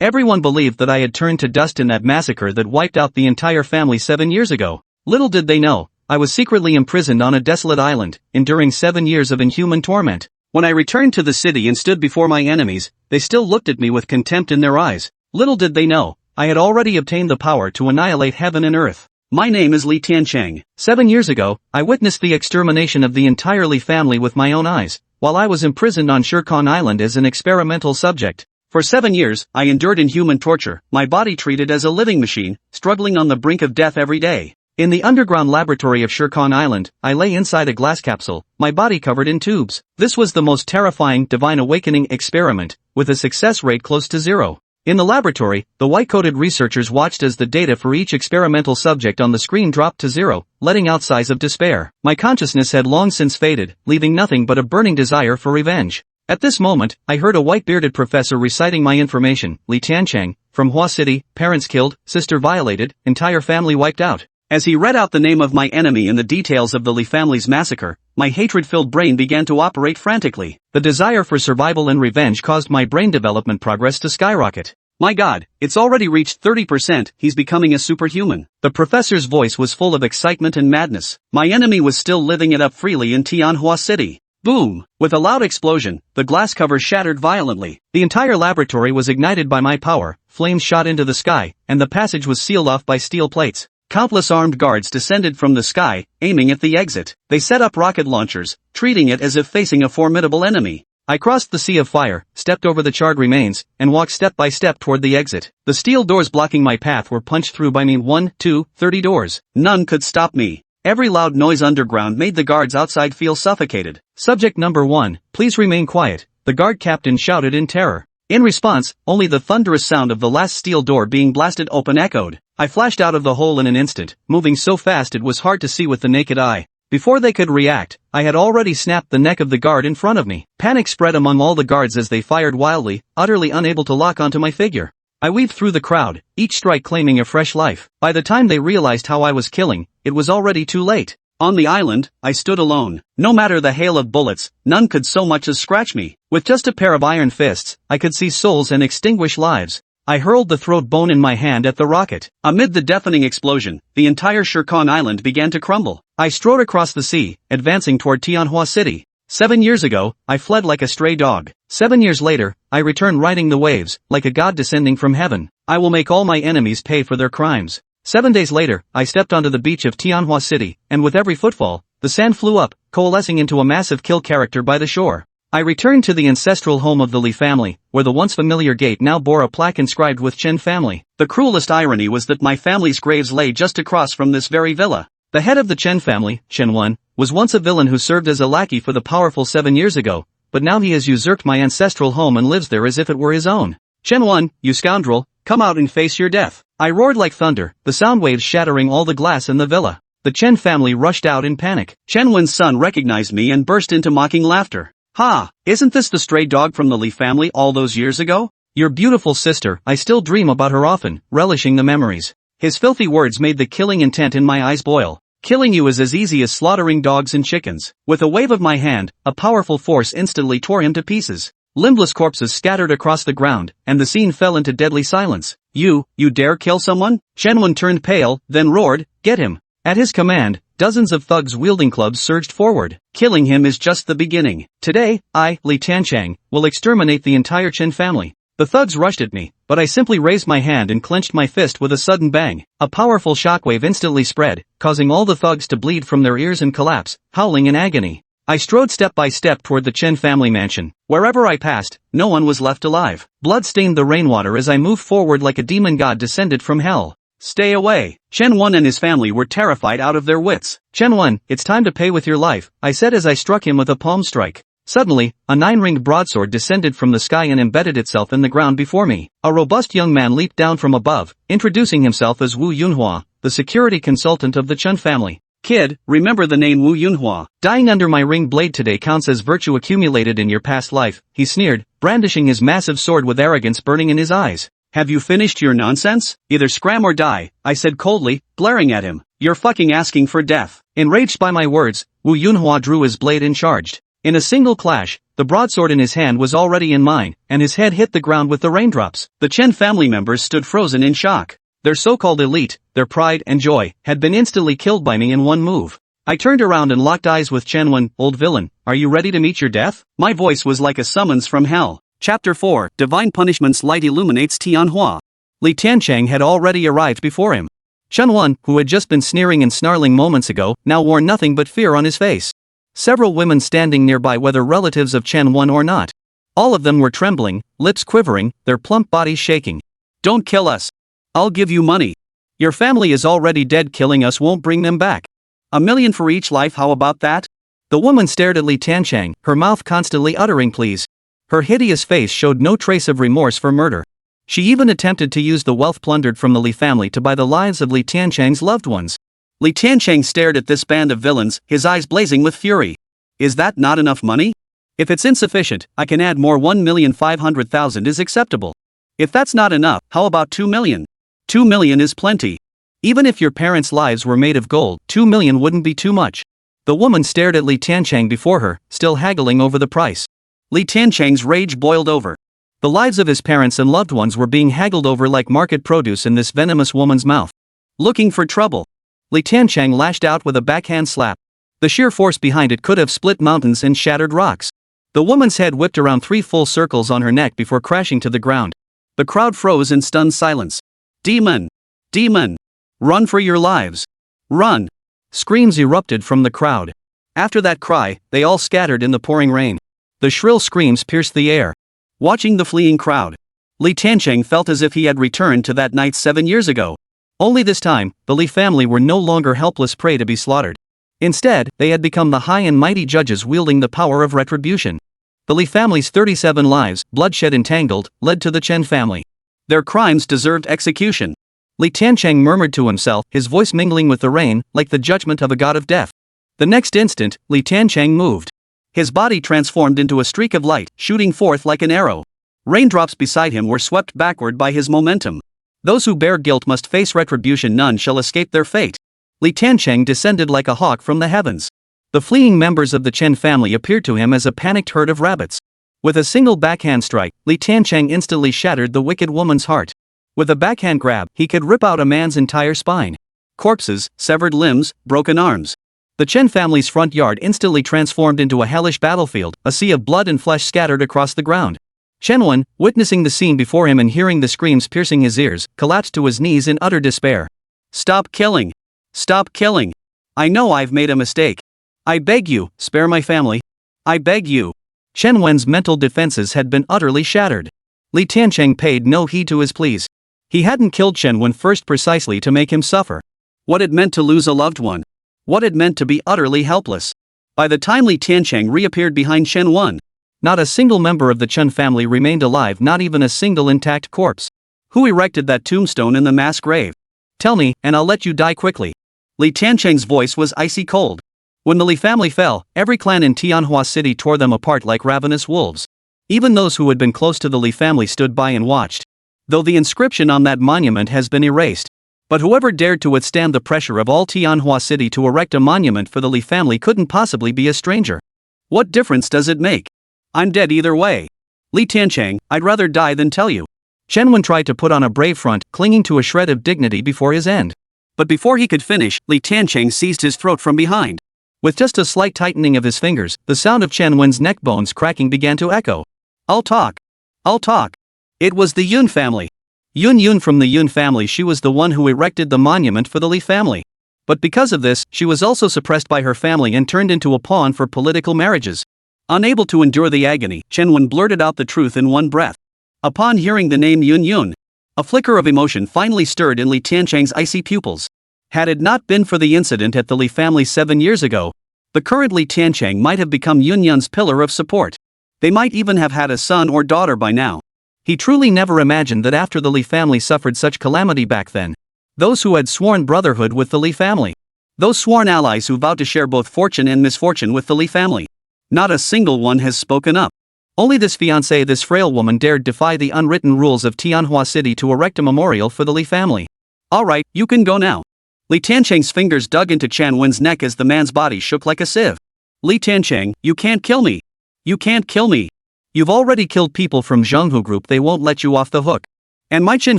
Everyone believed that I had turned to dust in that massacre that wiped out the entire family 7 years ago. Little did they know, I was secretly imprisoned on a desolate island, enduring 7 years of inhuman torment. When I returned to the city and stood before my enemies, they still looked at me with contempt in their eyes. Little did they know, I had already obtained the power to annihilate heaven and earth. My name is Li Tiancheng. 7 years ago, I witnessed the extermination of the entire Li family with my own eyes, while I was imprisoned on Shirkan Island as an experimental subject. For 7 years, I endured inhuman torture, my body treated as a living machine, struggling on the brink of death every day. In the underground laboratory of Shirkan Island, I lay inside a glass capsule, my body covered in tubes. This was the most terrifying divine awakening experiment, with a success rate close to 0. In the laboratory, the white-coated researchers watched as the data for each experimental subject on the screen dropped to 0, letting out sighs of despair. My consciousness had long since faded, leaving nothing but a burning desire for revenge. At this moment, I heard a white-bearded professor reciting my information. Li Tiancheng, from Tianhua City, parents killed, sister violated, entire family wiped out. As he read out the name of my enemy and the details of the Li family's massacre, my hatred-filled brain began to operate frantically. The desire for survival and revenge caused my brain development progress to skyrocket. My God, it's already reached 30%, he's becoming a superhuman. The professor's voice was full of excitement and madness. My enemy was still living it up freely in Tianhua City. Boom! With a loud explosion, the glass cover shattered violently. The entire laboratory was ignited by my power, flames shot into the sky, and the passage was sealed off by steel plates. Countless armed guards descended from the sky, aiming at the exit. They set up rocket launchers, treating it as if facing a formidable enemy. I crossed the sea of fire, stepped over the charred remains, and walked step by step toward the exit. The steel doors blocking my path were punched through by me 30 doors. None could stop me. Every loud noise underground made the guards outside feel suffocated. Subject number 1, please remain quiet, the guard captain shouted in terror. In response, only the thunderous sound of the last steel door being blasted open echoed. I flashed out of the hole in an instant, moving so fast it was hard to see with the naked eye. Before they could react, I had already snapped the neck of the guard in front of me. Panic spread among all the guards as they fired wildly, utterly unable to lock onto my figure. I weaved through the crowd, each strike claiming a fresh life. By the time they realized how I was killing, it was already too late. On the island, I stood alone. No matter the hail of bullets, none could so much as scratch me. With just a pair of iron fists, I could see souls and extinguish lives. I hurled the throat bone in my hand at the rocket. Amid the deafening explosion, the entire Shirkan Island began to crumble. I strode across the sea, advancing toward Tianhua City. 7 years ago, I fled like a stray dog. 7 years later, I return riding the waves, like a god descending from heaven. I will make all my enemies pay for their crimes. 7 days later, I stepped onto the beach of Tianhua City, and with every footfall, the sand flew up, coalescing into a massive kill character by the shore. I returned to the ancestral home of the Li family, where the once familiar gate now bore a plaque inscribed with Chen family. The cruelest irony was that my family's graves lay just across from this very villa. The head of the Chen family, Chen, was once a villain who served as a lackey for the powerful 7 years ago, but now he has usurped my ancestral home and lives there as if it were his own. Chen, you scoundrel, come out and face your death. I roared like thunder, the sound waves shattering all the glass in the villa. The Chen family rushed out in panic. Chen's son recognized me and burst into mocking laughter. Ha! Isn't this the stray dog from the Li family all those years ago? Your beautiful sister, I still dream about her often, relishing the memories. His filthy words made the killing intent in my eyes boil. Killing you is as easy as slaughtering dogs and chickens. With a wave of my hand, a powerful force instantly tore him to pieces. Limbless corpses scattered across the ground, and the scene fell into deadly silence. You dare kill someone? Chen turned pale, then roared, get him. At his command, dozens of thugs wielding clubs surged forward. Killing him is just the beginning. Today, I, Li Tiancheng, will exterminate the entire Chen family. The thugs rushed at me, but I simply raised my hand and clenched my fist with a sudden bang. A powerful shockwave instantly spread, causing all the thugs to bleed from their ears and collapse, howling in agony. I strode step by step toward the Chen family mansion. Wherever I passed, no one was left alive. Blood stained the rainwater as I moved forward like a demon god descended from hell. Stay away. Chen and his family were terrified out of their wits. Chen, it's time to pay with your life, I said as I struck him with a palm strike. Suddenly, a 9-ringed broadsword descended from the sky and embedded itself in the ground before me. A robust young man leaped down from above, introducing himself as Wu Yunhua, the security consultant of the Chen family. Kid, remember the name Wu Yunhua. Dying under my ring blade today counts as virtue accumulated in your past life, he sneered, brandishing his massive sword with arrogance burning in his eyes. Have you finished your nonsense? Either scram or die, I said coldly, glaring at him. You're fucking asking for death. Enraged by my words, Wu Yunhua drew his blade and charged. In a single clash, the broadsword in his hand was already in mine, and his head hit the ground with the raindrops. The Chen family members stood frozen in shock. Their so-called elite, their pride and joy, had been instantly killed by me in one move. I turned around and locked eyes with Chen. Old villain, are you ready to meet your death? My voice was like a summons from hell. Chapter 4, Divine Punishment's Light Illuminates Tianhua. Li Tiancheng had already arrived before him. Chen, who had just been sneering and snarling moments ago, now wore nothing but fear on his face. Several women standing nearby, whether relatives of Chen or not. All of them were trembling, lips quivering, their plump bodies shaking. Don't kill us. I'll give you money. Your family is already dead, killing us won't bring them back. $1 million for each life, how about that? The woman stared at Li Tiancheng, her mouth constantly uttering please. Her hideous face showed no trace of remorse for murder. She even attempted to use the wealth plundered from the Li family to buy the lives of Li Tiancheng's loved ones. Li Tiancheng stared at this band of villains, his eyes blazing with fury. Is that not enough money? If it's insufficient, I can add more. 1,500,000 is acceptable. If that's not enough, how about 2 million? 2 million is plenty. Even if your parents' lives were made of gold, 2 million wouldn't be too much. The woman stared at Li Tiancheng before her, still haggling over the price. Li Tiancheng's rage boiled over. The lives of his parents and loved ones were being haggled over like market produce in this venomous woman's mouth. Looking for trouble. Li Tiancheng lashed out with a backhand slap. The sheer force behind it could have split mountains and shattered rocks. The woman's head whipped around 3 full circles on her neck before crashing to the ground. The crowd froze in stunned silence. Demon! Demon! Run for your lives! Run! Screams erupted from the crowd. After that cry, they all scattered in the pouring rain. The shrill screams pierced the air. Watching the fleeing crowd, Li Tiancheng felt as if he had returned to that night 7 years ago. Only this time, the Li family were no longer helpless prey to be slaughtered. Instead, they had become the high and mighty judges wielding the power of retribution. The Li family's 37 lives, bloodshed entangled, led to the Chen family. Their crimes deserved execution. Li Tiancheng murmured to himself, his voice mingling with the rain, like the judgment of a god of death. The next instant, Li Tiancheng moved. His body transformed into a streak of light, shooting forth like an arrow. Raindrops beside him were swept backward by his momentum. Those who bear guilt must face retribution, none shall escape their fate. Li Tiancheng descended like a hawk from the heavens. The fleeing members of the Chen family appeared to him as a panicked herd of rabbits. With a single backhand strike, Li Tiancheng instantly shattered the wicked woman's heart. With a backhand grab, he could rip out a man's entire spine. Corpses, severed limbs, broken arms. The Chen family's front yard instantly transformed into a hellish battlefield, a sea of blood and flesh scattered across the ground. Chen, witnessing the scene before him and hearing the screams piercing his ears, collapsed to his knees in utter despair. Stop killing! Stop killing! I know I've made a mistake. I beg you, spare my family. I beg you. Chen mental defenses had been utterly shattered. Li Tiancheng paid no heed to his pleas. He hadn't killed Chen first precisely to make him suffer. What it meant to lose a loved one. What it meant to be utterly helpless. By the time Li Tiancheng reappeared behind Chen, not a single member of the Chen family remained alive, not even a single intact corpse. Who erected that tombstone in the mass grave? Tell me, and I'll let you die quickly. Li Tiancheng's voice was icy cold. When the Li family fell, every clan in Tianhua City tore them apart like ravenous wolves. Even those who had been close to the Li family stood by and watched. Though the inscription on that monument has been erased. But whoever dared to withstand the pressure of all Tianhua City to erect a monument for the Li family couldn't possibly be a stranger. What difference does it make? I'm dead either way. Li Tiancheng, I'd rather die than tell you. Chen tried to put on a brave front, clinging to a shred of dignity before his end. But before he could finish, Li Tiancheng seized his throat from behind. With just a slight tightening of his fingers, the sound of Chen neck bones cracking began to echo. I'll talk. I'll talk. It was the Yun family. Yun from the Yun family, she was the one who erected the monument for the Li family. But because of this, she was also suppressed by her family and turned into a pawn for political marriages. Unable to endure the agony, Chen blurted out the truth in one breath. Upon hearing the name Yun, a flicker of emotion finally stirred in Li Tiancheng's icy pupils. Had it not been for the incident at the Li family 7 years ago, the current Li Tiancheng might have become Yun's pillar of support. They might even have had a son or daughter by now. He truly never imagined that after the Li family suffered such calamity back then, those who had sworn brotherhood with the Li family, those sworn allies who vowed to share both fortune and misfortune with the Li family, not a single one has spoken up. Only this fiancée, this frail woman, dared defy the unwritten rules of Tianhua City to erect a memorial for the Li family. Alright, you can go now. Li Tiancheng's fingers dug into Chen neck as the man's body shook like a sieve. Li Tiancheng, you can't kill me. You can't kill me. You've already killed people from Zhenghu group, they won't let you off the hook. And my Chen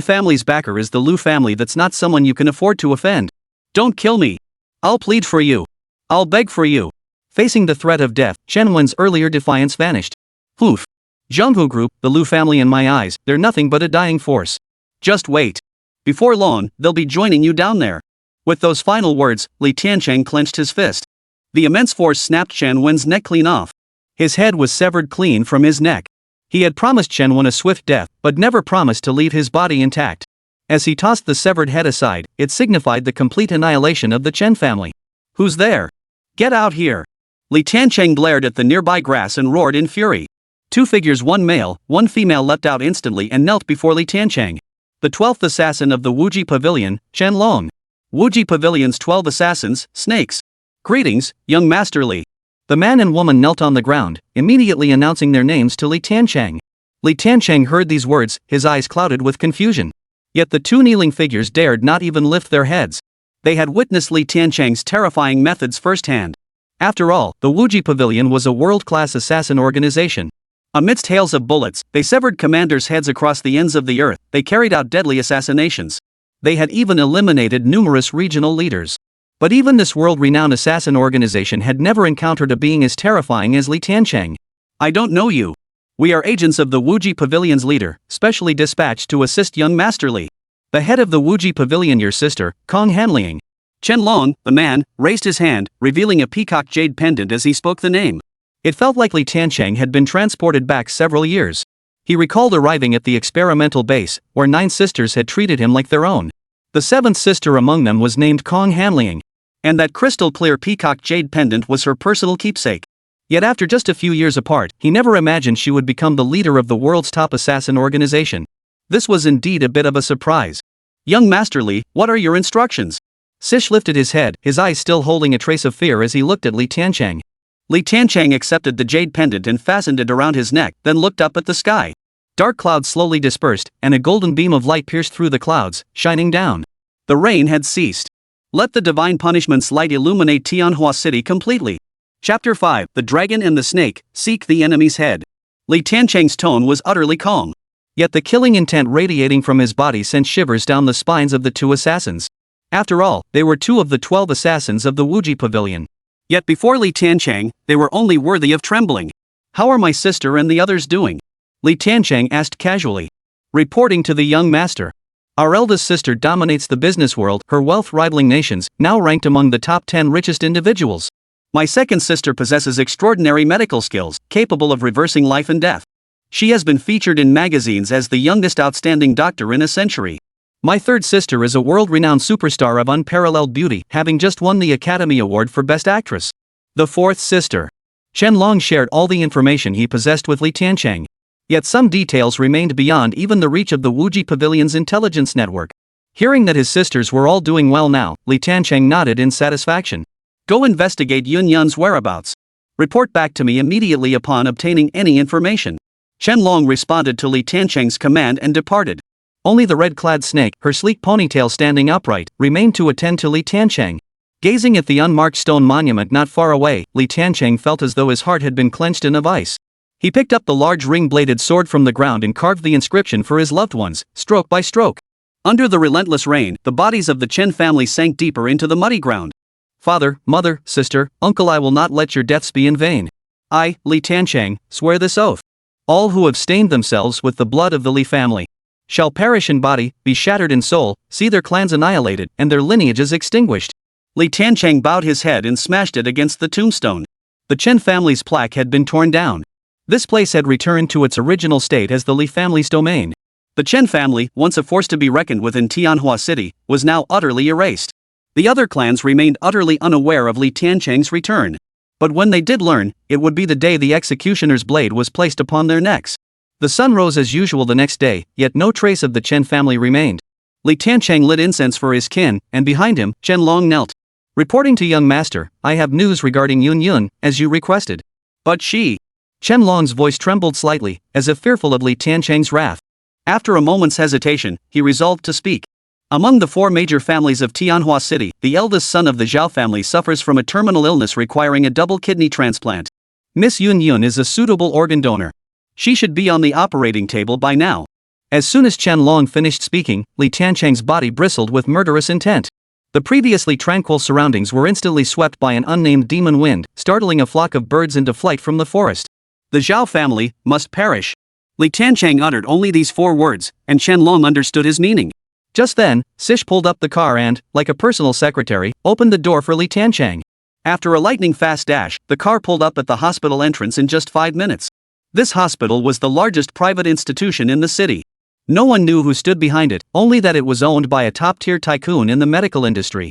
family's backer is the Lu family, that's not someone you can afford to offend. Don't kill me. I'll plead for you. I'll beg for you. Facing the threat of death, Chen Wen's earlier defiance vanished. Oof. Zhenghu group, the Lu family, in my eyes, they're nothing but a dying force. Just wait. Before long, they'll be joining you down there. With those final words, Li Tiancheng clenched his fist. The immense force snapped Chen Wen's neck clean off. His head was severed clean from his neck. He had promised Chen Wen a swift death, but never promised to leave his body intact. As he tossed the severed head aside, it signified the complete annihilation of the Chen family. Who's there? Get out here. Li Tiancheng glared at the nearby grass and roared in fury. Two figures, one male, one female, leapt out instantly and knelt before Li Tiancheng. The 12th assassin of the Wuji Pavilion, Chen Long. Wuji Pavilion's 12 assassins, snakes. Greetings, young Master Li. The man and woman knelt on the ground, immediately announcing their names to Li Tiancheng. Li Tiancheng heard these words, his eyes clouded with confusion. Yet the two kneeling figures dared not even lift their heads. They had witnessed Li Tiancheng's terrifying methods firsthand. After all, the Wuji Pavilion was a world-class assassin organization. Amidst hails of bullets, they severed commanders' heads across the ends of the earth, they carried out deadly assassinations. They had even eliminated numerous regional leaders. But even this world-renowned assassin organization had never encountered a being as terrifying as Li Tiancheng. I don't know you. We are agents of the Wuji Pavilion's leader, specially dispatched to assist young Master Li. The head of the Wuji Pavilion, your sister, Kong Hanliang. Chen Long, the man, raised his hand, revealing a peacock jade pendant as he spoke the name. It felt like Li Tiancheng had been transported back several years. He recalled arriving at the experimental base, where 9 sisters had treated him like their own. The 7th sister among them was named Kong Hanliang. And that crystal-clear peacock jade pendant was her personal keepsake. Yet after just a few years apart, he never imagined she would become the leader of the world's top assassin organization. This was indeed a bit of a surprise. Young Master Li, what are your instructions? Sish lifted his head, his eyes still holding a trace of fear as he looked at Li Tiancheng. Li Tiancheng accepted the jade pendant and fastened it around his neck, then looked up at the sky. Dark clouds slowly dispersed, and a golden beam of light pierced through the clouds, shining down. The rain had ceased. Let the divine punishment's light illuminate Tianhua City completely. Chapter 5, The Dragon and the Snake, Seek the Enemy's Head. Li Tiancheng's tone was utterly calm. Yet the killing intent radiating from his body sent shivers down the spines of the 2 assassins. After all, they were 2 of the 12 assassins of the Wuji Pavilion. Yet before Li Tiancheng, they were only worthy of trembling. How are my sister and the others doing? Li Tiancheng asked casually. Reporting to the young master. Our eldest sister dominates the business world, her wealth rivaling nations, now ranked among the top 10 richest individuals. My second sister possesses extraordinary medical skills, capable of reversing life and death. She has been featured in magazines as the youngest outstanding doctor in a century. My third sister is a world-renowned superstar of unparalleled beauty, having just won the Academy Award for Best Actress. The fourth sister. Chen Long shared all the information he possessed with Li Tiancheng. Yet some details remained beyond even the reach of the Wuji Pavilion's intelligence network. Hearing that his sisters were all doing well now, Li Tiancheng nodded in satisfaction. Go investigate Yun Yun's whereabouts. Report back to me immediately upon obtaining any information. Chen Long responded to Li Tiancheng's command and departed. Only the red-clad snake, her sleek ponytail standing upright, remained to attend to Li Tiancheng. Gazing at the unmarked stone monument not far away, Li Tiancheng felt as though his heart had been clenched in a vice. He picked up the large ring-bladed sword from the ground and carved the inscription for his loved ones, stroke by stroke. Under the relentless rain, the bodies of the Chen family sank deeper into the muddy ground. Father, mother, sister, uncle, I will not let your deaths be in vain. I, Li Tiancheng, swear this oath. All who have stained themselves with the blood of the Li family shall perish in body, be shattered in soul, see their clans annihilated, and their lineages extinguished. Li Tiancheng bowed his head and smashed it against the tombstone. The Chen family's plaque had been torn down. This place had returned to its original state as the Li family's domain. The Chen family, once a force to be reckoned with in Tianhua City, was now utterly erased. The other clans remained utterly unaware of Li Tiancheng's return. But when they did learn, it would be the day the executioner's blade was placed upon their necks. The sun rose as usual the next day, yet no trace of the Chen family remained. Li Tiancheng lit incense for his kin, and behind him, Chen Long knelt. Reporting to young master, I have news regarding Yun Yun, as you requested. But she. Chen Long's voice trembled slightly, as if fearful of Li Tiancheng's wrath. After a moment's hesitation, he resolved to speak. Among the four major families of Tianhua City, the eldest son of the Zhao family suffers from a terminal illness requiring a double kidney transplant. Miss Yun Yun is a suitable organ donor. She should be on the operating table by now. As soon as Chen Long finished speaking, Li Tiancheng's body bristled with murderous intent. The previously tranquil surroundings were instantly swept by an unnamed demon wind, startling a flock of birds into flight from the forest. The Zhao family must perish. Li Tiancheng uttered only these four words, and Chen Long understood his meaning. Just then, Sish pulled up the car and, like a personal secretary, opened the door for Li Tiancheng. After a lightning-fast dash, the car pulled up at the hospital entrance in just 5 minutes. This hospital was the largest private institution in the city. No one knew who stood behind it, only that it was owned by a top-tier tycoon in the medical industry.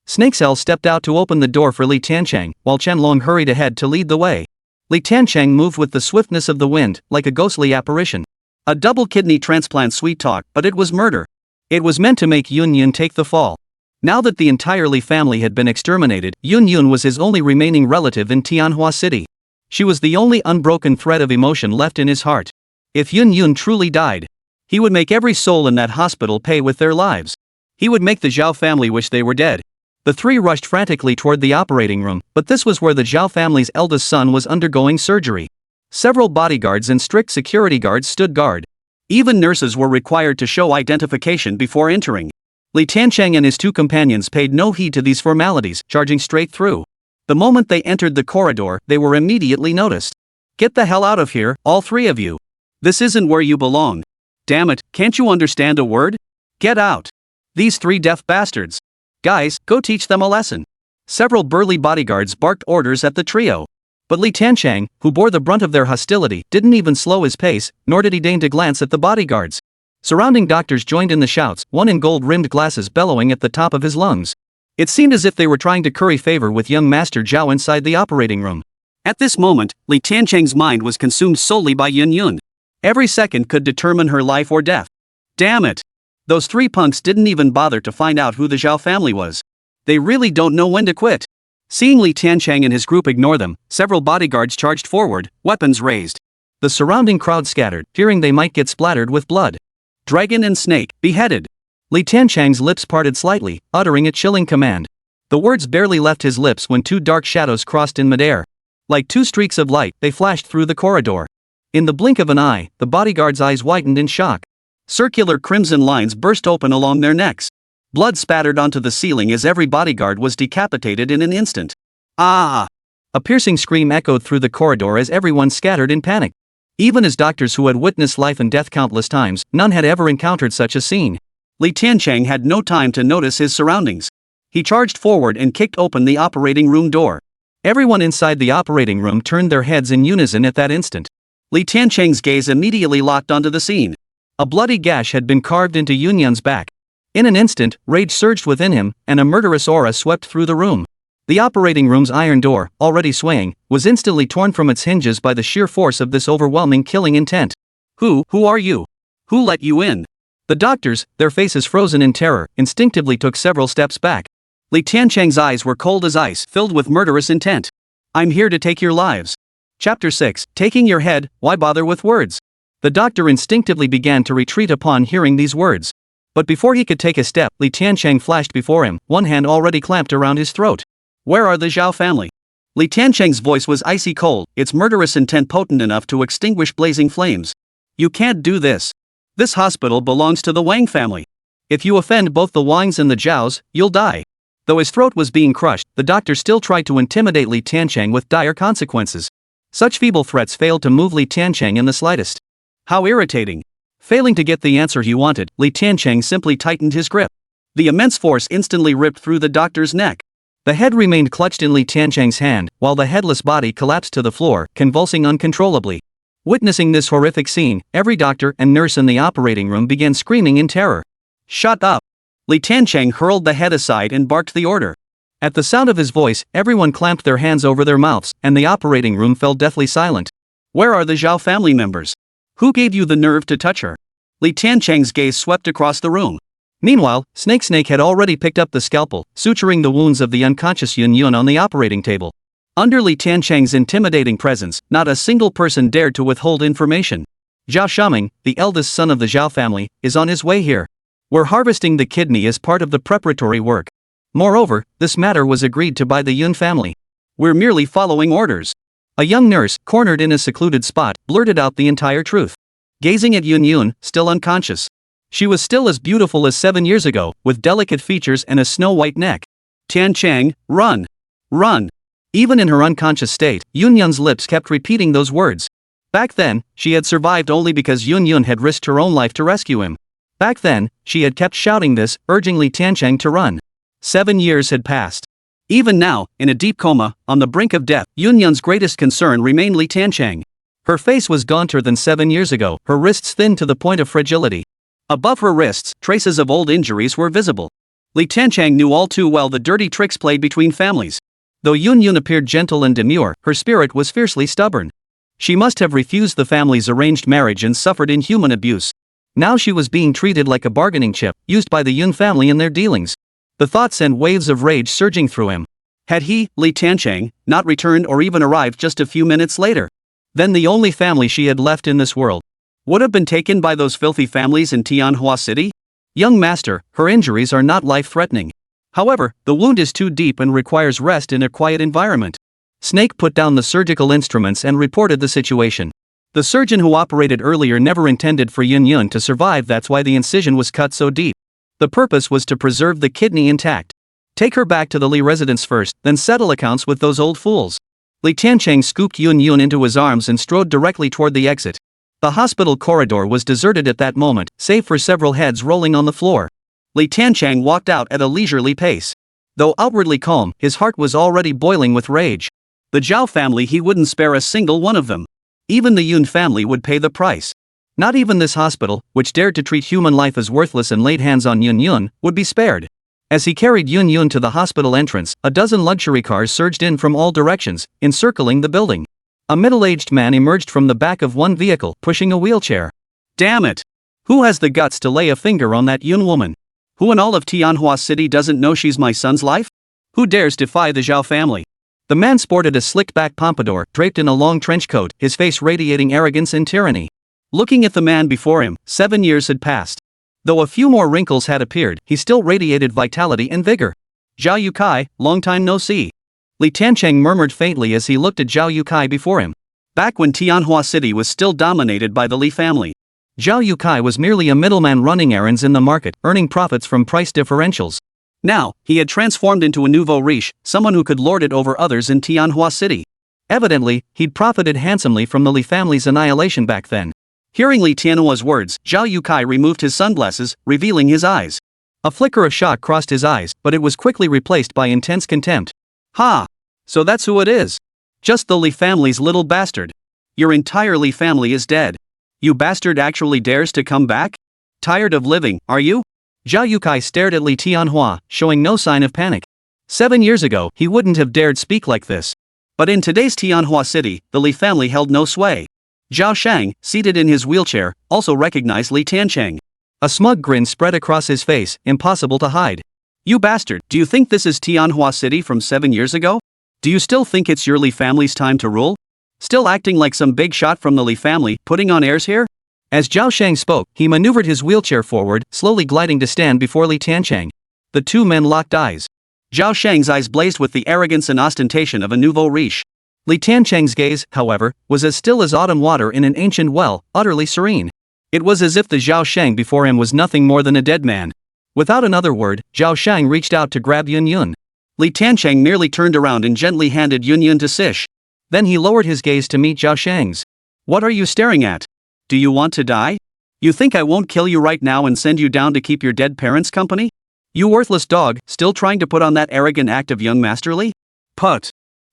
Snakesell stepped out to open the door for Li Tiancheng, while Chen Long hurried ahead to lead the way. Li Tiancheng moved with the swiftness of the wind, like a ghostly apparition. A double kidney transplant, sweet talk, but it was murder. It was meant to make Yun Yun take the fall. Now that the entire Li family had been exterminated, Yun Yun was his only remaining relative in Tianhua City. She was the only unbroken thread of emotion left in his heart. If Yun Yun truly died, he would make every soul in that hospital pay with their lives. He would make the Zhao family wish they were dead. The three rushed frantically toward the operating room, but this was where the Zhao family's eldest son was undergoing surgery. Several bodyguards and strict security guards stood guard. Even nurses were required to show identification before entering. Li Tiancheng and his two companions paid no heed to these formalities, charging straight through. The moment they entered the corridor, they were immediately noticed. "Get the hell out of here, all three of you. This isn't where you belong. Damn it, can't you understand a word? Get out. These three deaf bastards. Guys, go teach them a lesson." Several burly bodyguards barked orders at the trio. But Li Tiancheng, who bore the brunt of their hostility, didn't even slow his pace, nor did he deign to glance at the bodyguards. Surrounding doctors joined in the shouts, one in gold-rimmed glasses bellowing at the top of his lungs. It seemed as if they were trying to curry favor with young Master Zhao inside the operating room. At this moment, Li Tiancheng's mind was consumed solely by Yun Yun. Every second could determine her life or death. Damn it! Those three punks didn't even bother to find out who the Zhao family was. They really don't know when to quit. Seeing Li Tiancheng and his group ignore them, several bodyguards charged forward, weapons raised. The surrounding crowd scattered, fearing they might get splattered with blood. "Dragon and snake, beheaded." Li Tiancheng's lips parted slightly, uttering a chilling command. The words barely left his lips when two dark shadows crossed in midair. Like two streaks of light, they flashed through the corridor. In the blink of an eye, the bodyguards' eyes widened in shock. Circular crimson lines burst open along their necks. Blood spattered onto the ceiling as every bodyguard was decapitated in an instant. "Ah!" A piercing scream echoed through the corridor as everyone scattered in panic. Even as doctors who had witnessed life and death countless times, none had ever encountered such a scene. Li Tiancheng had no time to notice his surroundings. He charged forward and kicked open the operating room door. Everyone inside the operating room turned their heads in unison at that instant. Li Tiancheng's gaze immediately locked onto the scene. A bloody gash had been carved into Yun Yun's back. In an instant, rage surged within him, and a murderous aura swept through the room. The operating room's iron door, already swaying, was instantly torn from its hinges by the sheer force of this overwhelming killing intent. Who are you? Who let you in?" The doctors, their faces frozen in terror, instinctively took several steps back. Li Tiancheng's eyes were cold as ice, filled with murderous intent. "I'm here to take your lives." Chapter 6, Taking Your Head, Why Bother with Words? The doctor instinctively began to retreat upon hearing these words. But before he could take a step, Li Tiancheng flashed before him, one hand already clamped around his throat. "Where are the Zhao family?" Li Tiancheng's voice was icy cold, its murderous intent potent enough to extinguish blazing flames. "You can't do this. This hospital belongs to the Wang family. If you offend both the Wangs and the Zhaos, you'll die." Though his throat was being crushed, the doctor still tried to intimidate Li Tiancheng with dire consequences. Such feeble threats failed to move Li Tiancheng in the slightest. How irritating. Failing to get the answer he wanted, Li Tiancheng simply tightened his grip. The immense force instantly ripped through the doctor's neck. The head remained clutched in Li Tiancheng's hand, while the headless body collapsed to the floor, convulsing uncontrollably. Witnessing this horrific scene, every doctor and nurse in the operating room began screaming in terror. "Shut up!" Li Tiancheng hurled the head aside and barked the order. At the sound of his voice, everyone clamped their hands over their mouths, and the operating room fell deathly silent. "Where are the Zhao family members? Who gave you the nerve to touch her?" Li Tiancheng's gaze swept across the room. Meanwhile, Snake had already picked up the scalpel, suturing the wounds of the unconscious Yun Yun on the operating table. Under Li Tiancheng's intimidating presence, not a single person dared to withhold information. "Zhao Shuming, the eldest son of the Zhao family, is on his way here. We're harvesting the kidney as part of the preparatory work. Moreover, this matter was agreed to by the Yun family. We're merely following orders. A young nurse, cornered in a secluded spot, blurted out the entire truth. Gazing at Yun, still unconscious. She was still as beautiful as 7 years ago, with delicate features and a snow-white neck. Tiancheng, run! Run! Even in her unconscious state, Yun's lips kept repeating those words. Back then, she had survived only because Yun had risked her own life to rescue him. Back then, she had kept shouting this, urging Li Tiancheng to run. 7 years had passed. Even now, in a deep coma, on the brink of death, Yun's greatest concern remained Li Tiancheng. Her face was gaunter than 7 years ago, her wrists thin to the point of fragility. Above her wrists, traces of old injuries were visible. Li Tiancheng knew all too well the dirty tricks played between families. Though Yun appeared gentle and demure, her spirit was fiercely stubborn. She must have refused the family's arranged marriage and suffered inhuman abuse. Now she was being treated like a bargaining chip, used by the Yun family in their dealings. The thought sent waves of rage surging through him. Had he, Li Tiancheng, not returned or even arrived just a few minutes later, then the only family she had left in this world would have been taken by those filthy families in Tianhua City? Young master, her injuries are not life-threatening. However, the wound is too deep and requires rest in a quiet environment. Snake put down the surgical instruments and reported the situation. The surgeon who operated earlier never intended for Yun to survive, that's why the incision was cut so deep. The purpose was to preserve the kidney intact. Take her back to the Li residence first, then settle accounts with those old fools. Li Tiancheng scooped Yun into his arms and strode directly toward the exit. The hospital corridor was deserted at that moment, save for several heads rolling on the floor. Li Tiancheng walked out at a leisurely pace. Though outwardly calm, his heart was already boiling with rage. The Zhao family, he wouldn't spare a single one of them. Even the Yun family would pay the price. Not even this hospital, which dared to treat human life as worthless and laid hands on Yun, would be spared. As he carried Yun to the hospital entrance, a dozen luxury cars surged in from all directions, encircling the building. A middle-aged man emerged from the back of one vehicle, pushing a wheelchair. Damn it! Who has the guts to lay a finger on that Yun woman? Who in all of Tianhua City doesn't know she's my son's life? Who dares defy the Zhao family? The man sported a slicked-back pompadour, draped in a long trench coat, his face radiating arrogance and tyranny. Looking at the man before him, 7 years had passed. Though a few more wrinkles had appeared, he still radiated vitality and vigor. Zhao Yukai, long time no see. Li Tiancheng murmured faintly as he looked at Zhao Yukai before him. Back when Tianhua City was still dominated by the Li family, Zhao Yukai was merely a middleman running errands in the market, earning profits from price differentials. Now, he had transformed into a nouveau riche, someone who could lord it over others in Tianhua City. Evidently, he'd profited handsomely from the Li family's annihilation back then. Hearing Li Tianhua's words, Zhao Yukai removed his sunglasses, revealing his eyes. A flicker of shock crossed his eyes, but it was quickly replaced by intense contempt. Ha! So that's who it is. Just the Li family's little bastard. Your entire Li family is dead. You bastard actually dares to come back? Tired of living, are you? Zhao Yukai stared at Li Tianhua, showing no sign of panic. 7 years ago, he wouldn't have dared speak like this. But in today's Tianhua City, the Li family held no sway. Zhao Shang, seated in his wheelchair, also recognized Li Tiancheng. A smug grin spread across his face, impossible to hide. You bastard, do you think this is Tianhua City from 7 years ago? Do you still think it's your Li family's time to rule? Still acting like some big shot from the Li family, putting on airs here? As Zhao Shang spoke, he maneuvered his wheelchair forward, slowly gliding to stand before Li Tiancheng. The two men locked eyes. Zhao Shang's eyes blazed with the arrogance and ostentation of a nouveau riche. Li Tiancheng's gaze, however, was as still as autumn water in an ancient well, utterly serene. It was as if the Zhao Shang before him was nothing more than a dead man. Without another word, Zhao Shang reached out to grab Yun. Li Tiancheng merely turned around and gently handed Yun to Sish. Then he lowered his gaze to meet Zhao Shang's. What are you staring at? Do you want to die? You think I won't kill you right now and send you down to keep your dead parents company? You worthless dog, still trying to put on that arrogant act of young masterly? Put.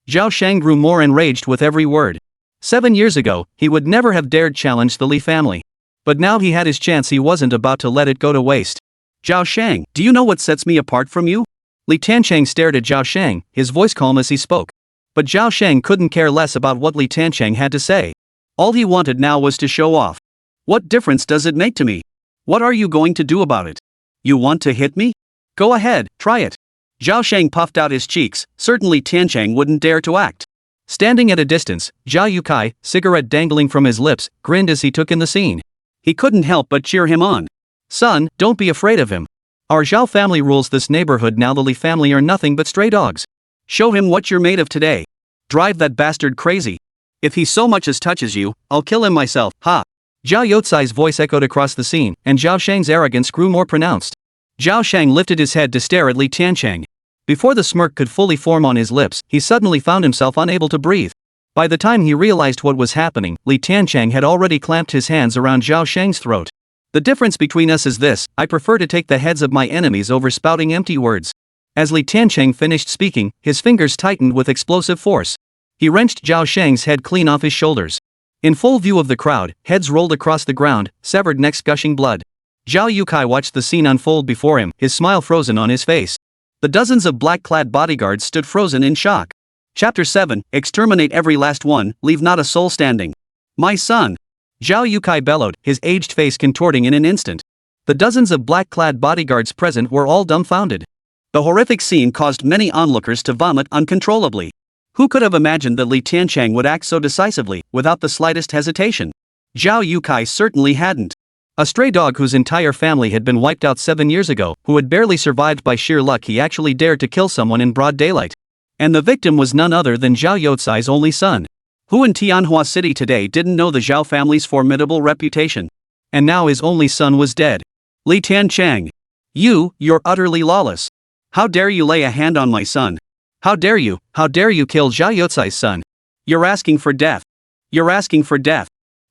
Zhao Shang grew more enraged with every word. 7 years ago, he would never have dared challenge the Li family. But now he had his chance, he wasn't about to let it go to waste. Zhao Shang, do you know what sets me apart from you? Li Tiancheng stared at Zhao Shang, his voice calm as he spoke. But Zhao Shang couldn't care less about what Li Tiancheng had to say. All he wanted now was to show off. What difference does it make to me? What are you going to do about it? You want to hit me? Go ahead, try it. Zhao Shang puffed out his cheeks, certainly Tiancheng wouldn't dare to act. Standing at a distance, Zhao Yukai, cigarette dangling from his lips, grinned as he took in the scene. He couldn't help but cheer him on. Son, don't be afraid of him. Our Zhao family rules this neighborhood now. The Li family are nothing but stray dogs. Show him what you're made of today. Drive that bastard crazy. If he so much as touches you, I'll kill him myself, ha. Zhao Youcai's voice echoed across the scene, and Zhao Shang's arrogance grew more pronounced. Zhao Shang lifted his head to stare at Li Tiancheng. Before the smirk could fully form on his lips, he suddenly found himself unable to breathe. By the time he realized what was happening, Li Tiancheng had already clamped his hands around Zhao Shang's throat. The difference between us is this: I prefer to take the heads of my enemies over spouting empty words. As Li Tiancheng finished speaking, his fingers tightened with explosive force. He wrenched Zhao Shang's head clean off his shoulders. In full view of the crowd, heads rolled across the ground, severed necks gushing blood. Zhao Youcai watched the scene unfold before him, his smile frozen on his face. The dozens of black-clad bodyguards stood frozen in shock. Chapter 7, Exterminate every last one, leave not a soul standing. My son! Zhao Youcai bellowed, his aged face contorting in an instant. The dozens of black-clad bodyguards present were all dumbfounded. The horrific scene caused many onlookers to vomit uncontrollably. Who could have imagined that Li Tiancheng would act so decisively, without the slightest hesitation? Zhao Youcai certainly hadn't. A stray dog whose entire family had been wiped out 7 years ago, who had barely survived by sheer luck, he actually dared to kill someone in broad daylight. And the victim was none other than Zhao Youcai's only son. Who in Tianhua City today didn't know the Zhao family's formidable reputation? And now his only son was dead. Li Tiancheng. You're utterly lawless. How dare you lay a hand on my son? How dare you kill Zhao Youcai's son? You're asking for death. You're asking for death.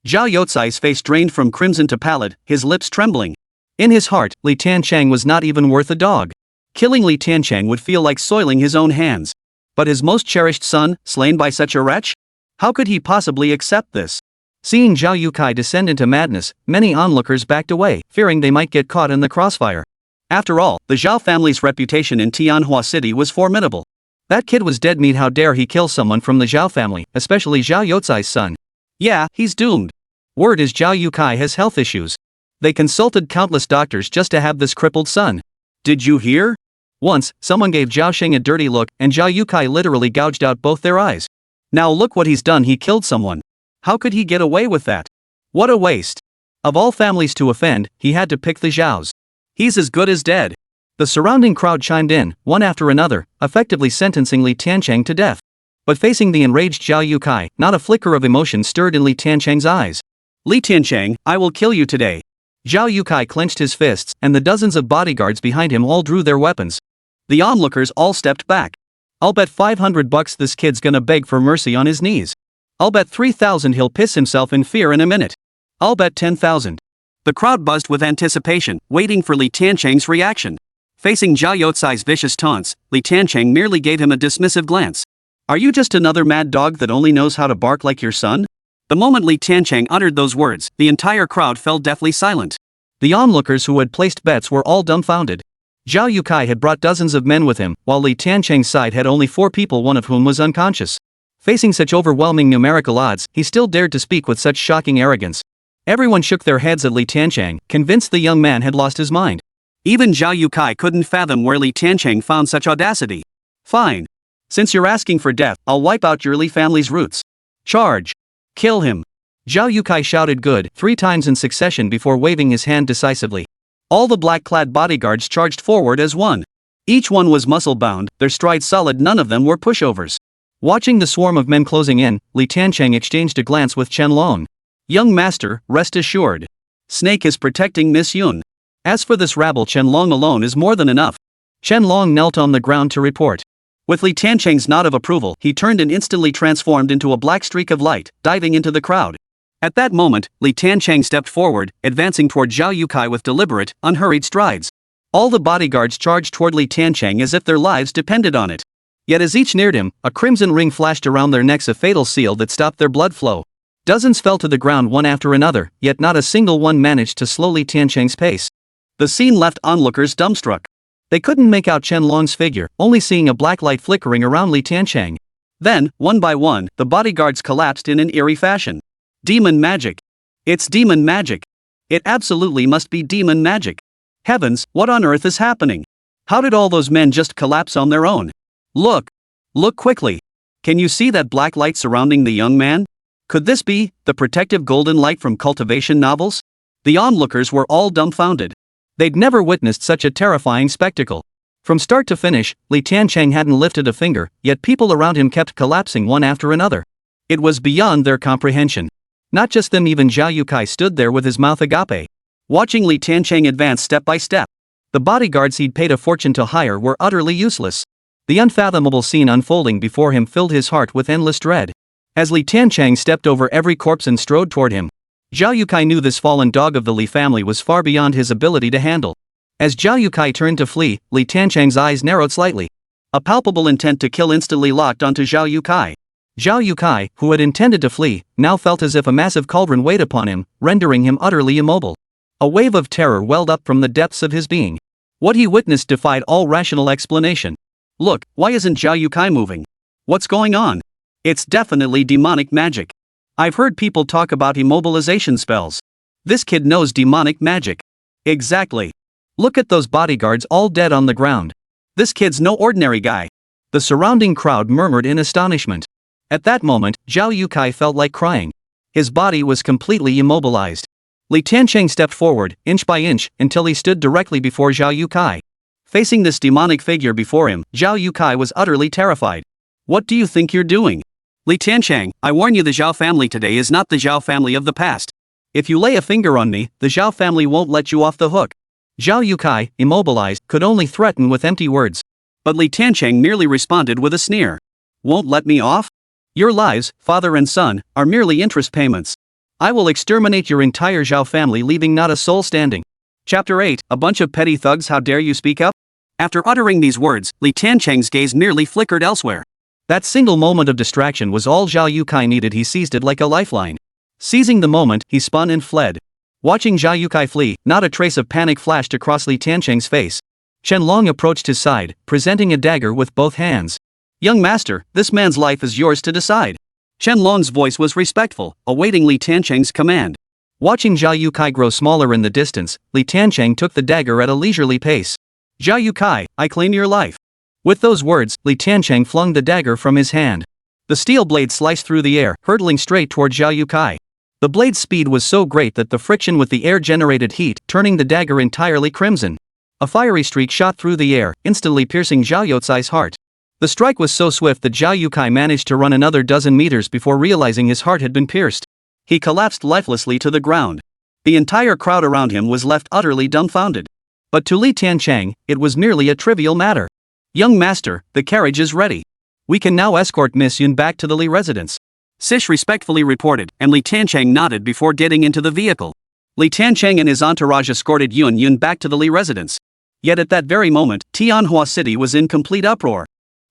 Zhao Youcai's face drained from crimson to pallid, his lips trembling. In his heart, Li Tiancheng was not even worth a dog. Killing Li Tiancheng would feel like soiling his own hands. But his most cherished son, slain by such a wretch? How could he possibly accept this? Seeing Zhao Youcai descend into madness, many onlookers backed away, fearing they might get caught in the crossfire. After all, the Zhao family's reputation in Tianhua City was formidable. That kid was dead meat. How dare he kill someone from the Zhao family, especially Zhao Youcai's son? Yeah, he's doomed. Word is Zhao Youcai has health issues. They consulted countless doctors just to have this crippled son. Did you hear? Once, someone gave Zhao Sheng a dirty look, and Zhao Youcai literally gouged out both their eyes. Now look what he's done, he killed someone. How could he get away with that? What a waste. Of all families to offend, he had to pick the Zhaos. He's as good as dead. The surrounding crowd chimed in, one after another, effectively sentencing Li Tiancheng to death. But facing the enraged Zhao Youcai, not a flicker of emotion stirred in Li Tiancheng's eyes. Li Tiancheng, I will kill you today. Zhao Youcai clenched his fists, and the dozens of bodyguards behind him all drew their weapons. The onlookers all stepped back. I'll bet $500 this kid's gonna beg for mercy on his knees. I'll bet 3,000 he'll piss himself in fear in a minute. I'll bet 10,000. The crowd buzzed with anticipation, waiting for Li Tiancheng's reaction. Facing Zhao Youcai's vicious taunts, Li Tiancheng merely gave him a dismissive glance. Are you just another mad dog that only knows how to bark like your son? The moment Li Tiancheng uttered those words, the entire crowd fell deathly silent. The onlookers who had placed bets were all dumbfounded. Zhao Youcai had brought dozens of men with him, while Li Tiancheng's side had only 4 people, one of whom was unconscious. Facing such overwhelming numerical odds, he still dared to speak with such shocking arrogance. Everyone shook their heads at Li Tiancheng, convinced the young man had lost his mind. Even Zhao Youcai couldn't fathom where Li Tiancheng found such audacity. Fine. Since you're asking for death, I'll wipe out your Li family's roots. Charge. Kill him. Zhao Youcai shouted good 3 times in succession before waving his hand decisively. All the black-clad bodyguards charged forward as one. Each one was muscle-bound, their strides solid, none of them were pushovers. Watching the swarm of men closing in, Li Tiancheng exchanged a glance with Chen. Young master, rest assured. Snake is protecting Miss Yun. As for this rabble, Chen Long alone is more than enough. Chen Long knelt on the ground to report. With Li Tiancheng's nod of approval, he turned and instantly transformed into a black streak of light, diving into the crowd. At that moment, Li Tiancheng stepped forward, advancing toward Zhao Youcai with deliberate, unhurried strides. All the bodyguards charged toward Li Tiancheng as if their lives depended on it. Yet as each neared him, a crimson ring flashed around their necks, a fatal seal that stopped their blood flow. Dozens fell to the ground one after another, yet not a single one managed to slow Li Tiancheng's pace. The scene left onlookers dumbstruck. They couldn't make out Chen Long's figure, only seeing a black light flickering around Li Tiancheng. Then, one by one, the bodyguards collapsed in an eerie fashion. Demon magic. It's demon magic. It absolutely must be demon magic. Heavens, what on earth is happening? How did all those men just collapse on their own? Look. Look quickly. Can you see that black light surrounding the young man? Could this be the protective golden light from cultivation novels? The onlookers were all dumbfounded. They'd never witnessed such a terrifying spectacle. From start to finish, Li Tiancheng hadn't lifted a finger, yet people around him kept collapsing one after another. It was beyond their comprehension. Not just them, even Zhao Yukai stood there with his mouth agape, watching Li Tiancheng advance step by step. The bodyguards he'd paid a fortune to hire were utterly useless. The unfathomable scene unfolding before him filled his heart with endless dread. As Li Tiancheng stepped over every corpse and strode toward him, Zhao Yukai knew this fallen dog of the Li family was far beyond his ability to handle. As Zhao Yukai turned to flee, Li Tiancheng's eyes narrowed slightly. A palpable intent to kill instantly locked onto Zhao Yukai. Zhao Yukai, who had intended to flee, now felt as if a massive cauldron weighed upon him, rendering him utterly immobile. A wave of terror welled up from the depths of his being. What he witnessed defied all rational explanation. Look, why isn't Zhao Yukai moving? What's going on? It's definitely demonic magic. I've heard people talk about immobilization spells. This kid knows demonic magic. Exactly. Look at those bodyguards all dead on the ground. This kid's no ordinary guy. The surrounding crowd murmured in astonishment. At that moment, Zhao Yukai felt like crying. His body was completely immobilized. Li Tiancheng stepped forward, inch by inch, until he stood directly before Zhao Yukai. Facing this demonic figure before him, Zhao Yukai was utterly terrified. What do you think you're doing? Li Tiancheng, I warn you, the Zhao family today is not the Zhao family of the past. If you lay a finger on me, the Zhao family won't let you off the hook. Zhao Yukai, immobilized, could only threaten with empty words. But Li Tiancheng merely responded with a sneer. Won't let me off? Your lives, father and son, are merely interest payments. I will exterminate your entire Zhao family, leaving not a soul standing. Chapter 8, A bunch of petty thugs, how dare you speak up? After uttering these words, Li Tiancheng's gaze merely flickered elsewhere. That single moment of distraction was all Zhao Yukai needed. He seized it like a lifeline. Seizing the moment, he spun and fled. Watching Zhao Yukai flee, not a trace of panic flashed across Li Tiancheng's face. Chen Long approached his side, presenting a dagger with both hands. Young master, this man's life is yours to decide. Chen Long's voice was respectful, awaiting Li Tiancheng's command. Watching Zhao Yukai grow smaller in the distance, Li Tiancheng took the dagger at a leisurely pace. Zhao Yukai, I claim your life. With those words, Li Tiancheng flung the dagger from his hand. The steel blade sliced through the air, hurtling straight toward Zhao Yukai. The blade's speed was so great that the friction with the air generated heat, turning the dagger entirely crimson. A fiery streak shot through the air, instantly piercing Zhao Yutsai's heart. The strike was so swift that Zhao Yukai managed to run another dozen meters before realizing his heart had been pierced. He collapsed lifelessly to the ground. The entire crowd around him was left utterly dumbfounded. But to Li Tiancheng, it was merely a trivial matter. Young master, the carriage is ready. We can now escort Miss Yun back to the Li residence. Sish respectfully reported, and Li Tiancheng nodded before getting into the vehicle. Li Tiancheng and his entourage escorted Yun back to the Li residence. Yet at that very moment, Tianhua City was in complete uproar.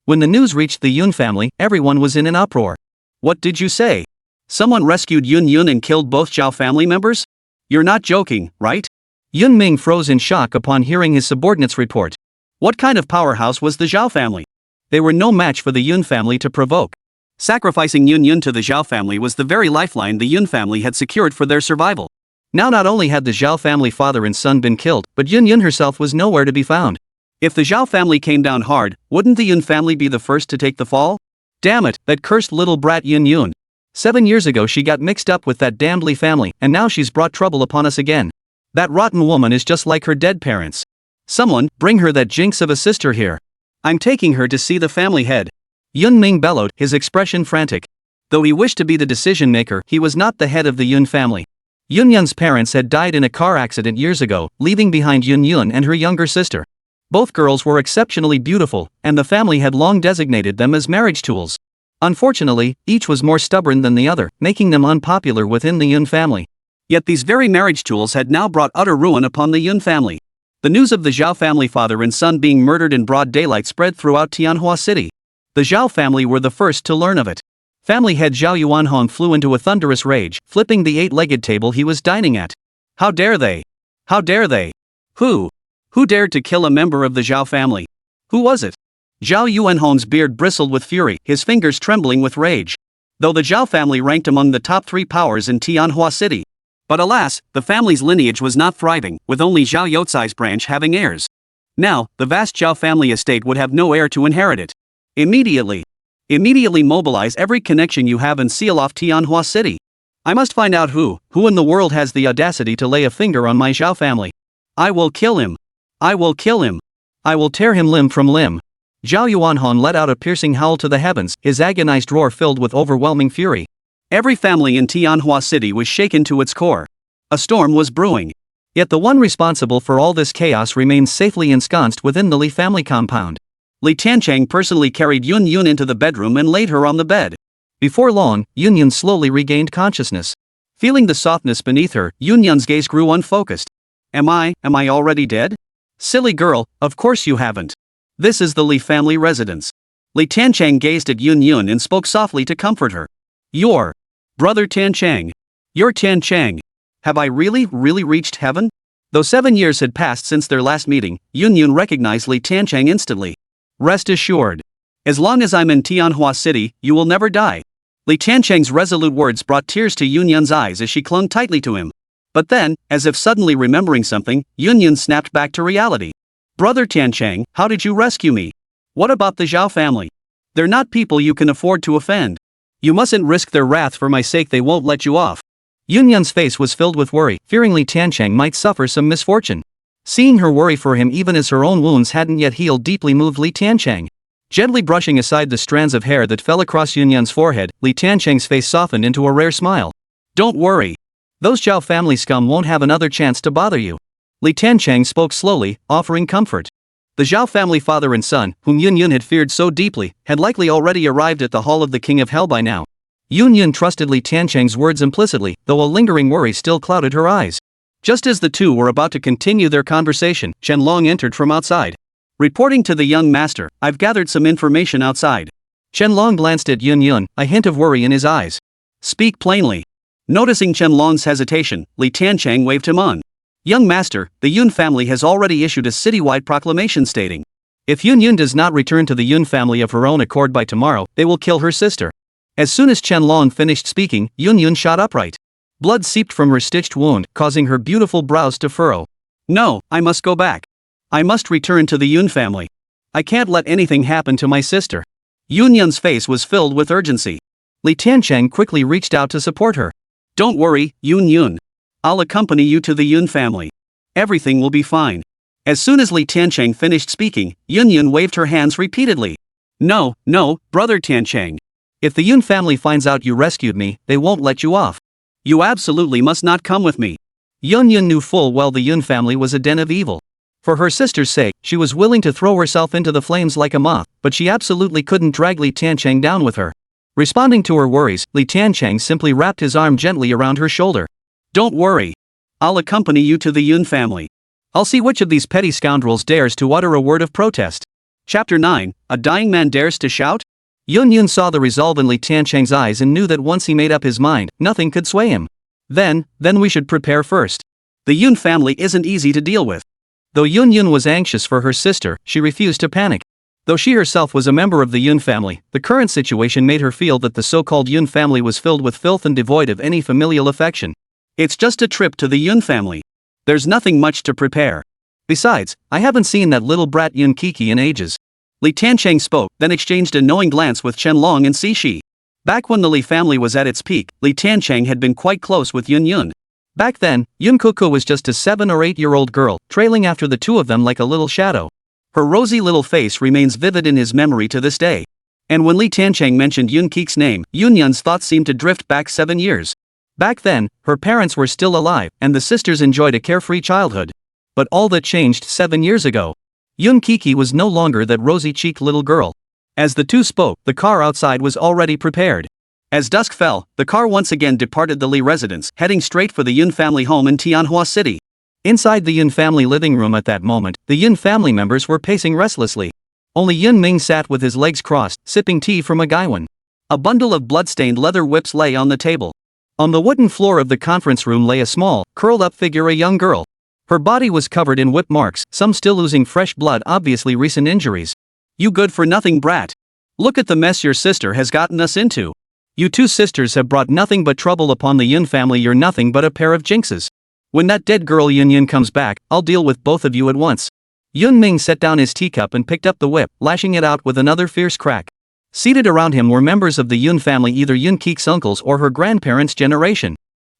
When the news reached the Yun family, everyone was in an uproar. What did you say? Someone rescued Yun and killed both Zhao family members? You're not joking, right? Yun Ming froze in shock upon hearing his subordinate's report. What kind of powerhouse was the Zhao family? They were no match for the Yun family to provoke. Sacrificing Yun to the Zhao family was the very lifeline the Yun family had secured for their survival. Now not only had the Zhao family father and son been killed, but Yun herself was nowhere to be found. If the Zhao family came down hard, wouldn't the Yun family be the first to take the fall? Damn it, that cursed little brat Yun. 7 years ago she got mixed up with that damned Li family, and now she's brought trouble upon us again. That rotten woman is just like her dead parents. Someone, bring her that jinx of a sister here. I'm taking her to see the family head. Yun Ming bellowed, his expression frantic. Though he wished to be the decision maker, he was not the head of the Yun family. Yun's parents had died in a car accident years ago, leaving behind Yun and her younger sister. Both girls were exceptionally beautiful, and the family had long designated them as marriage tools. Unfortunately, each was more stubborn than the other, making them unpopular within the Yun family. Yet these very marriage tools had now brought utter ruin upon the Yun family. The news of the Zhao family father and son being murdered in broad daylight spread throughout Tianhua City. The Zhao family were the first to learn of it. Family head Zhao Yuanhong flew into a thunderous rage, flipping the 8-legged table he was dining at. How dare they? How dare they? Who dared to kill a member of the Zhao family? Who was it? Zhao Yuanhong's beard bristled with fury, his fingers trembling with rage. Though the Zhao family ranked among the top 3 powers in Tianhua City. But alas, the family's lineage was not thriving, with only Zhao Yutsai's branch having heirs. Now, the vast Zhao family estate would have no heir to inherit it. Immediately mobilize every connection you have and seal off Tianhua City. I must find out who in the world has the audacity to lay a finger on my Zhao family. I will kill him. I will kill him. I will tear him limb from limb. Zhao Yuanhong let out a piercing howl to the heavens, his agonized roar filled with overwhelming fury. Every family in Tianhua City was shaken to its core. A storm was brewing. Yet the one responsible for all this chaos remains safely ensconced within the Li family compound. Li Tiancheng personally carried Yun Yun into the bedroom and laid her on the bed. Before long, Yun Yun slowly regained consciousness. Feeling the softness beneath her, Yun Yun's gaze grew unfocused. Am I already dead? Silly girl, of course you haven't. This is the Li family residence. Li Tiancheng gazed at Yun Yun and spoke softly to comfort her. Your brother Tiancheng. You're Tiancheng. Have I really reached heaven? Though 7 years had passed since their last meeting, Yun Yun recognized Li Tiancheng instantly. Rest assured. As long as I'm in Tianhua City, you will never die. Li Tiancheng's resolute words brought tears to Yun Yun's eyes as she clung tightly to him. But then, as if suddenly remembering something, Yun Yun snapped back to reality. Brother Tiancheng, how did you rescue me? What about the Zhao family? They're not people you can afford to offend. You mustn't risk their wrath for my sake, they won't let you off. Yun Yun's face was filled with worry, fearing Li Tiancheng might suffer some misfortune. Seeing her worry for him even as her own wounds hadn't yet healed deeply moved Li Tiancheng. Gently brushing aside the strands of hair that fell across Yun Yun's forehead, Li Tiancheng's face softened into a rare smile. Don't worry. Those Zhao family scum won't have another chance to bother you. Li Tiancheng spoke slowly, offering comfort. The Zhao family father and son, whom Yun Yun had feared so deeply, had likely already arrived at the hall of the King of Hell by now. Yun Yun trusted Li Tiancheng's words implicitly, though a lingering worry still clouded her eyes. Just as the two were about to continue their conversation, Chen entered from outside. Reporting to the young master, I've gathered some information outside. Chen glanced at Yun Yun, a hint of worry in his eyes. Speak plainly. Noticing Chen hesitation, Li Tiancheng waved him on. Young master, the Yun family has already issued a citywide proclamation stating, if Yun Yun does not return to the Yun family of her own accord by tomorrow, they will kill her sister. As soon as Chen finished speaking, Yun Yun shot upright. Blood seeped from her stitched wound, causing her beautiful brows to furrow. No, I must go back. I must return to the Yun family. I can't let anything happen to my sister. Yun Yun's face was filled with urgency. Li Tiancheng quickly reached out to support her. Don't worry, Yun Yun. I'll accompany you to the Yun family. Everything will be fine. As soon as Li Tiancheng finished speaking, Yun Yun waved her hands repeatedly. No, brother Tiancheng. If the Yun family finds out you rescued me, they won't let you off. You absolutely must not come with me. Yun Yun knew full well the Yun family was a den of evil. For her sister's sake, she was willing to throw herself into the flames like a moth, but she absolutely couldn't drag Li Tiancheng down with her. Responding to her worries, Li Tiancheng simply wrapped his arm gently around her shoulder. Don't worry. I'll accompany you to the Yun family. I'll see which of these petty scoundrels dares to utter a word of protest. Chapter 9, A Dying Man Dares to Shout? Yun Yun saw the resolve in Li Tiancheng's eyes and knew that once he made up his mind, nothing could sway him. Then we should prepare first. The Yun family isn't easy to deal with. Though Yun Yun was anxious for her sister, she refused to panic. Though she herself was a member of the Yun family, the current situation made her feel that the so-called Yun family was filled with filth and devoid of any familial affection. It's just a trip to the Yun family. There's nothing much to prepare. Besides, I haven't seen that little brat Yun Kiki in ages. Li Tiancheng spoke, then exchanged a knowing glance with Chen and Xi. Back when the Li family was at its peak, Li Tiancheng had been quite close with Yun Yun. Back then, Yun Kuku was just a 7 or 8-year-old girl, trailing after the two of them like a little shadow. Her rosy little face remains vivid in his memory to this day. And when Li Tiancheng mentioned Yun Kik's name, Yun Yun's thoughts seemed to drift back 7 years. Back then, her parents were still alive, and the sisters enjoyed a carefree childhood. But all that changed 7 years ago. Yun Kiki was no longer that rosy-cheeked little girl. As the two spoke, the car outside was already prepared. As dusk fell, the car once again departed the Li residence, heading straight for the Yun family home in Tianhua City. Inside the Yun family living room at that moment, the Yun family members were pacing restlessly. Only Yun Ming sat with his legs crossed, sipping tea from a gaiwan. A bundle of blood-stained leather whips lay on the table. On the wooden floor of the conference room lay a small, curled-up figure, a young girl. Her body was covered in whip marks, some still oozing fresh blood, obviously recent injuries. You good-for-nothing brat. Look at the mess your sister has gotten us into. You two sisters have brought nothing but trouble upon the Yun family. You're nothing but a pair of jinxes. When that dead girl Yun Yun comes back, I'll deal with both of you at once. Yun Ming set down his teacup and picked up the whip, lashing it out with another fierce crack. Seated around him were members of the Yun family, either Yun Kik's uncles or her grandparents' generation.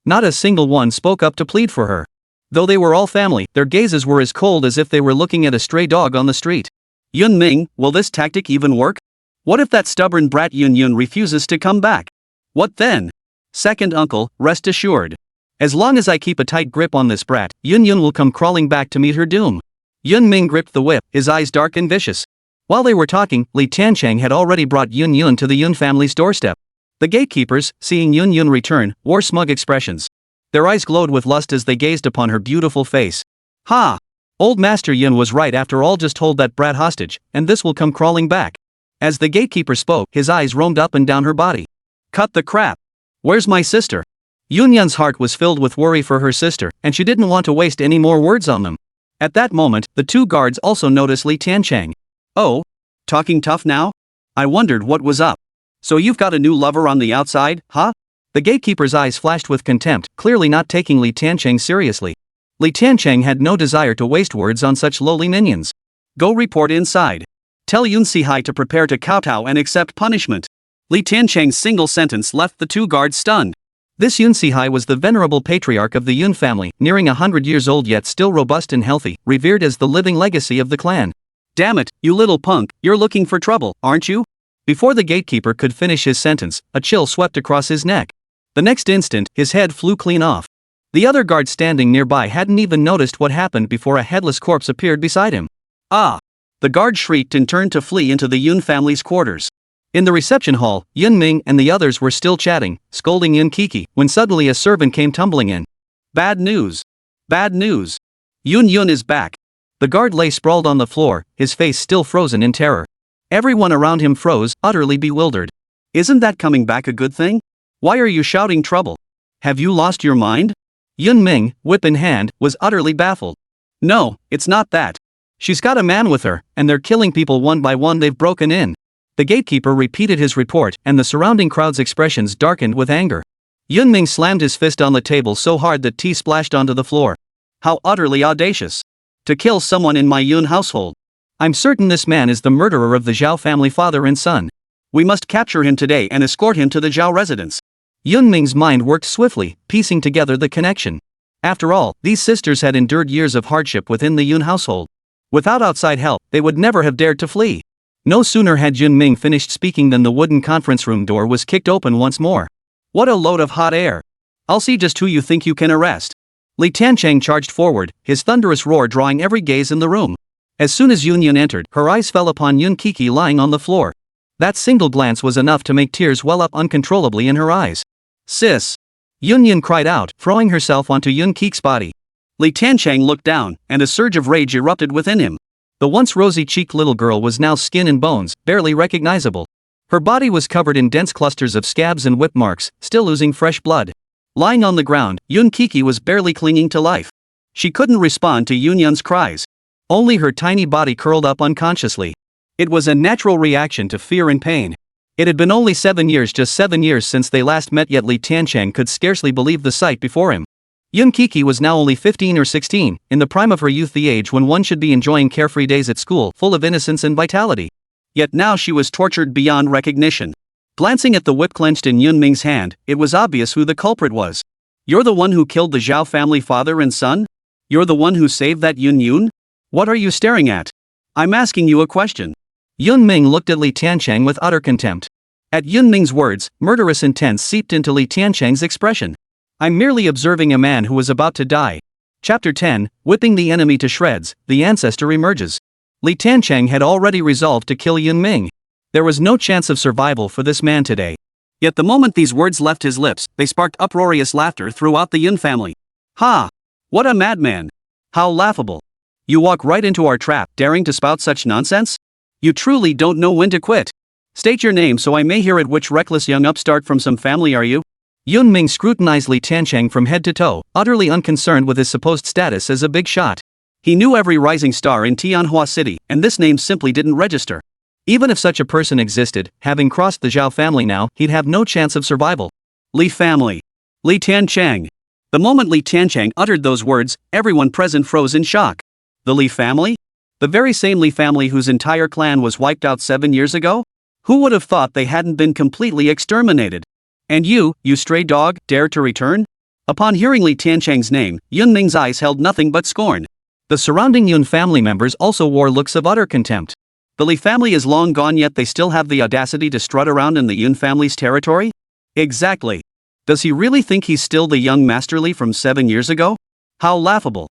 Not a single one spoke up to plead for her. Though they were all family, their gazes were as cold as if they were looking at a stray dog on the street. Yun Ming, will this tactic even work? What if that stubborn brat Yun Yun refuses to come back? What then? Second uncle, rest assured. As long as I keep a tight grip on this brat, Yun Yun will come crawling back to meet her doom. Yun Ming gripped the whip, his eyes dark and vicious. While they were talking, Li Tiancheng had already brought Yun Yun to the Yun family's doorstep. The gatekeepers, seeing Yun Yun return, wore smug expressions. Their eyes glowed with lust as they gazed upon her beautiful face. Ha! Old Master Yun was right after all, just hold that brat hostage, and this will come crawling back. As the gatekeeper spoke, his eyes roamed up and down her body. Cut the crap! Where's my sister? Yun Yun's heart was filled with worry for her sister, and she didn't want to waste any more words on them. At that moment, the two guards also noticed Li Tiancheng. Oh? Talking tough now? I wondered what was up. So you've got a new lover on the outside, huh? The gatekeeper's eyes flashed with contempt, clearly not taking Li Tiancheng seriously. Li Tiancheng had no desire to waste words on such lowly minions. Go report inside. Tell Yun Sihai to prepare to kowtow and accept punishment. Li Tiancheng's single sentence left the two guards stunned. This Yun Sihai was the venerable patriarch of the Yun family, nearing 100 years old yet still robust and healthy, revered as the living legacy of the clan. Damn it, you little punk, you're looking for trouble, aren't you? Before the gatekeeper could finish his sentence, a chill swept across his neck. The next instant, his head flew clean off. The other guard standing nearby hadn't even noticed what happened before a headless corpse appeared beside him. Ah! The guard shrieked and turned to flee into the Yun family's quarters. In the reception hall, Yun Ming and the others were still chatting, scolding Yun Kiki, when suddenly a servant came tumbling in. Bad news! Bad news! Yun Yun is back! The guard lay sprawled on the floor, his face still frozen in terror. Everyone around him froze, utterly bewildered. Isn't that coming back a good thing? Why are you shouting trouble? Have you lost your mind? Yun Ming, whip in hand, was utterly baffled. No, it's not that. She's got a man with her, and they're killing people one by one. They've broken in. The gatekeeper repeated his report, and the surrounding crowd's expressions darkened with anger. Yun Ming slammed his fist on the table so hard that tea splashed onto the floor. How utterly audacious! To kill someone in my Yun household. I'm certain this man is the murderer of the Zhao family father and son. We must capture him today and escort him to the Zhao residence. Yun Ming's mind worked swiftly, piecing together the connection. After all, these sisters had endured years of hardship within the Yun household. Without outside help, they would never have dared to flee. No sooner had Yun Ming finished speaking than the wooden conference room door was kicked open once more. What a load of hot air! I'll see just who you think you can arrest. Li Tiancheng charged forward, his thunderous roar drawing every gaze in the room. As soon as Yun Yun entered, her eyes fell upon Yun Kiki lying on the floor. That single glance was enough to make tears well up uncontrollably in her eyes. Sis! Yun Yun cried out, throwing herself onto Yun Kiki's body. Li Tiancheng looked down, and a surge of rage erupted within him. The once rosy-cheeked little girl was now skin and bones, barely recognizable. Her body was covered in dense clusters of scabs and whip marks, still oozing fresh blood. Lying on the ground, Yun Kiki was barely clinging to life. She couldn't respond to Yun Yun's cries. Only her tiny body curled up unconsciously. It was a natural reaction to fear and pain. It had been only 7 years, just 7 years since they last met, yet Li Tiancheng could scarcely believe the sight before him. Yun Kiki was now only 15 or 16, in the prime of her youth, the age when one should be enjoying carefree days at school, full of innocence and vitality. Yet now she was tortured beyond recognition. Glancing at the whip clenched in Yun Ming's hand, it was obvious who the culprit was. You're the one who killed the Zhao family father and son? You're the one who saved that Yun Yun? What are you staring at? I'm asking you a question. Yun Ming looked at Li Tiancheng with utter contempt. At Yun Ming's words, murderous intent seeped into Li Tiancheng's expression. I'm merely observing a man who is about to die. Chapter 10, Whipping the Enemy to Shreds, the Ancestor Emerges. Li Tiancheng had already resolved to kill Yun Ming. There was no chance of survival for this man today. Yet the moment these words left his lips, they sparked uproarious laughter throughout the Yun family. Ha! What a madman! How laughable! You walk right into our trap, daring to spout such nonsense? You truly don't know when to quit. State your name so I may hear it. Which reckless young upstart from some family are you? Yun Ming scrutinized Li Tiancheng from head to toe, utterly unconcerned with his supposed status as a big shot. He knew every rising star in Tianhua City, and this name simply didn't register. Even if such a person existed, having crossed the Zhao family now, he'd have no chance of survival. Li family. Li Tiancheng. The moment Li Tiancheng uttered those words, everyone present froze in shock. The Li family? The very same Li family whose entire clan was wiped out 7 years ago? Who would have thought they hadn't been completely exterminated? And you stray dog, dare to return? Upon hearing Li Tiancheng's name, Yun Ming's eyes held nothing but scorn. The surrounding Yun family members also wore looks of utter contempt. The Li family is long gone, yet they still have the audacity to strut around in the Yun family's territory? Exactly. Does he really think he's still the young Master Li from 7 years ago? How laughable.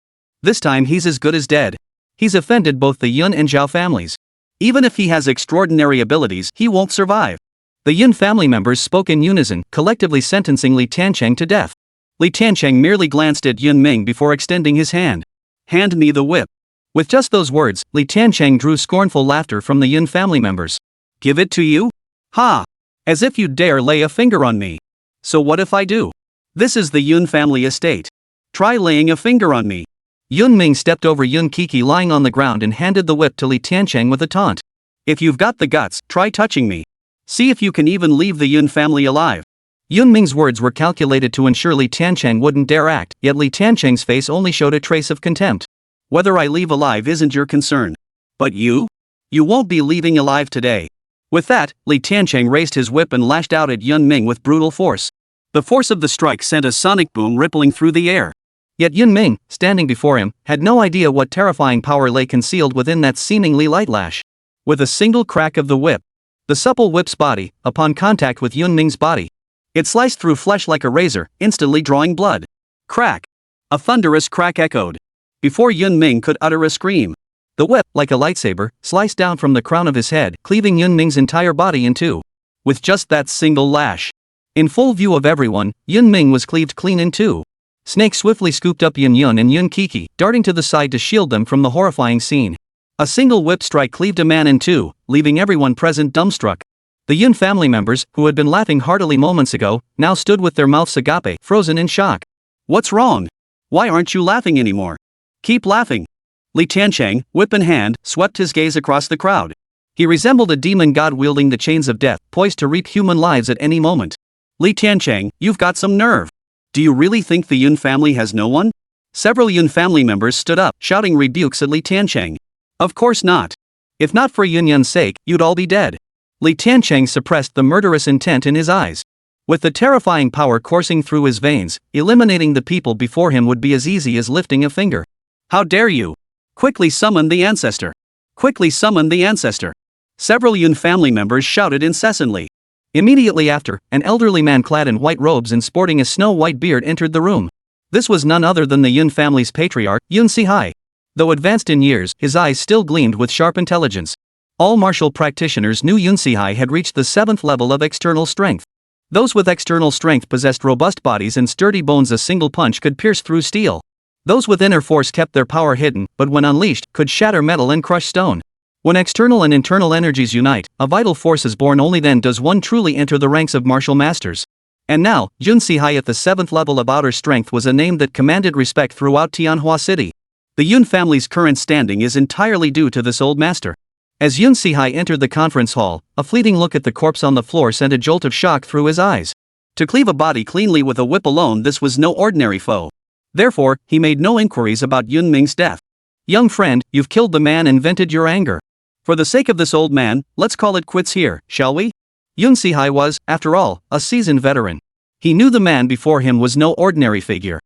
This time he's as good as dead. He's offended both the Yun and Zhao families. Even if he has extraordinary abilities, he won't survive. The Yun family members spoke in unison, collectively sentencing Li Tiancheng to death. Li Tiancheng merely glanced at Yun Ming before extending his hand. "Hand me the whip." With just those words, Li Tiancheng drew scornful laughter from the Yun family members. "Give it to you? Ha! As if you'd dare lay a finger on me. So what if I do? This is the Yun family estate. Try laying a finger on me." Yun Ming stepped over Yun Kiki lying on the ground and handed the whip to Li Tiancheng with a taunt. "If you've got the guts, try touching me. See if you can even leave the Yun family alive." Yun Ming's words were calculated to ensure Li Tiancheng wouldn't dare act, yet Li Tiancheng's face only showed a trace of contempt. "Whether I leave alive isn't your concern. But you? You won't be leaving alive today." With that, Li Tiancheng raised his whip and lashed out at Yun Ming with brutal force. The force of the strike sent a sonic boom rippling through the air. Yet Yun Ming, standing before him, had no idea what terrifying power lay concealed within that seemingly light lash. With a single crack of the whip, the supple whip's body, upon contact with Yun Ming's body, it sliced through flesh like a razor, instantly drawing blood. Crack! A thunderous crack echoed. Before Yun Ming could utter a scream, the whip, like a lightsaber, sliced down from the crown of his head, cleaving Yun Ming's entire body in two. With just that single lash. In full view of everyone, Yun Ming was cleaved clean in two. Snake swiftly scooped up Yun Yun and Yun Kiki, darting to the side to shield them from the horrifying scene. A single whip strike cleaved a man in two, leaving everyone present dumbstruck. The Yun family members, who had been laughing heartily moments ago, now stood with their mouths agape, frozen in shock. "What's wrong? Why aren't you laughing anymore? Keep laughing." Li Tiancheng, whip in hand, swept his gaze across the crowd. He resembled a demon god wielding the chains of death, poised to reap human lives at any moment. "Li Tiancheng, you've got some nerve. Do you really think the Yun family has no one?" Several Yun family members stood up, shouting rebukes at Li Tiancheng. "Of course not. If not for Yun Yun's sake, you'd all be dead." Li Tiancheng suppressed the murderous intent in his eyes. With the terrifying power coursing through his veins, eliminating the people before him would be as easy as lifting a finger. "How dare you! Quickly summon the ancestor! Quickly summon the ancestor!" Several Yun family members shouted incessantly. Immediately after, an elderly man clad in white robes and sporting a snow-white beard entered the room. This was none other than the Yun family's patriarch, Yun Sihai. Though advanced in years, his eyes still gleamed with sharp intelligence. All martial practitioners knew Yun Sihai had reached the 7th level of external strength. Those with external strength possessed robust bodies and sturdy bones a single punch could pierce through steel. Those with inner force kept their power hidden, but when unleashed, could shatter metal and crush stone. When external and internal energies unite, a vital force is born. Only then does one truly enter the ranks of martial masters. And now, Yun Sihai at the 7th level of outer strength was a name that commanded respect throughout Tianhua City. The Yun family's current standing is entirely due to this old master. As Yun Sihai entered the conference hall, a fleeting look at the corpse on the floor sent a jolt of shock through his eyes. To cleave a body cleanly with a whip alone, this was no ordinary foe. Therefore, he made no inquiries about Yun Ming's death. "Young friend, you've killed the man and vented your anger. For the sake of this old man, let's call it quits here, shall we?" Yun Sihai was, after all, a seasoned veteran. He knew the man before him was no ordinary figure.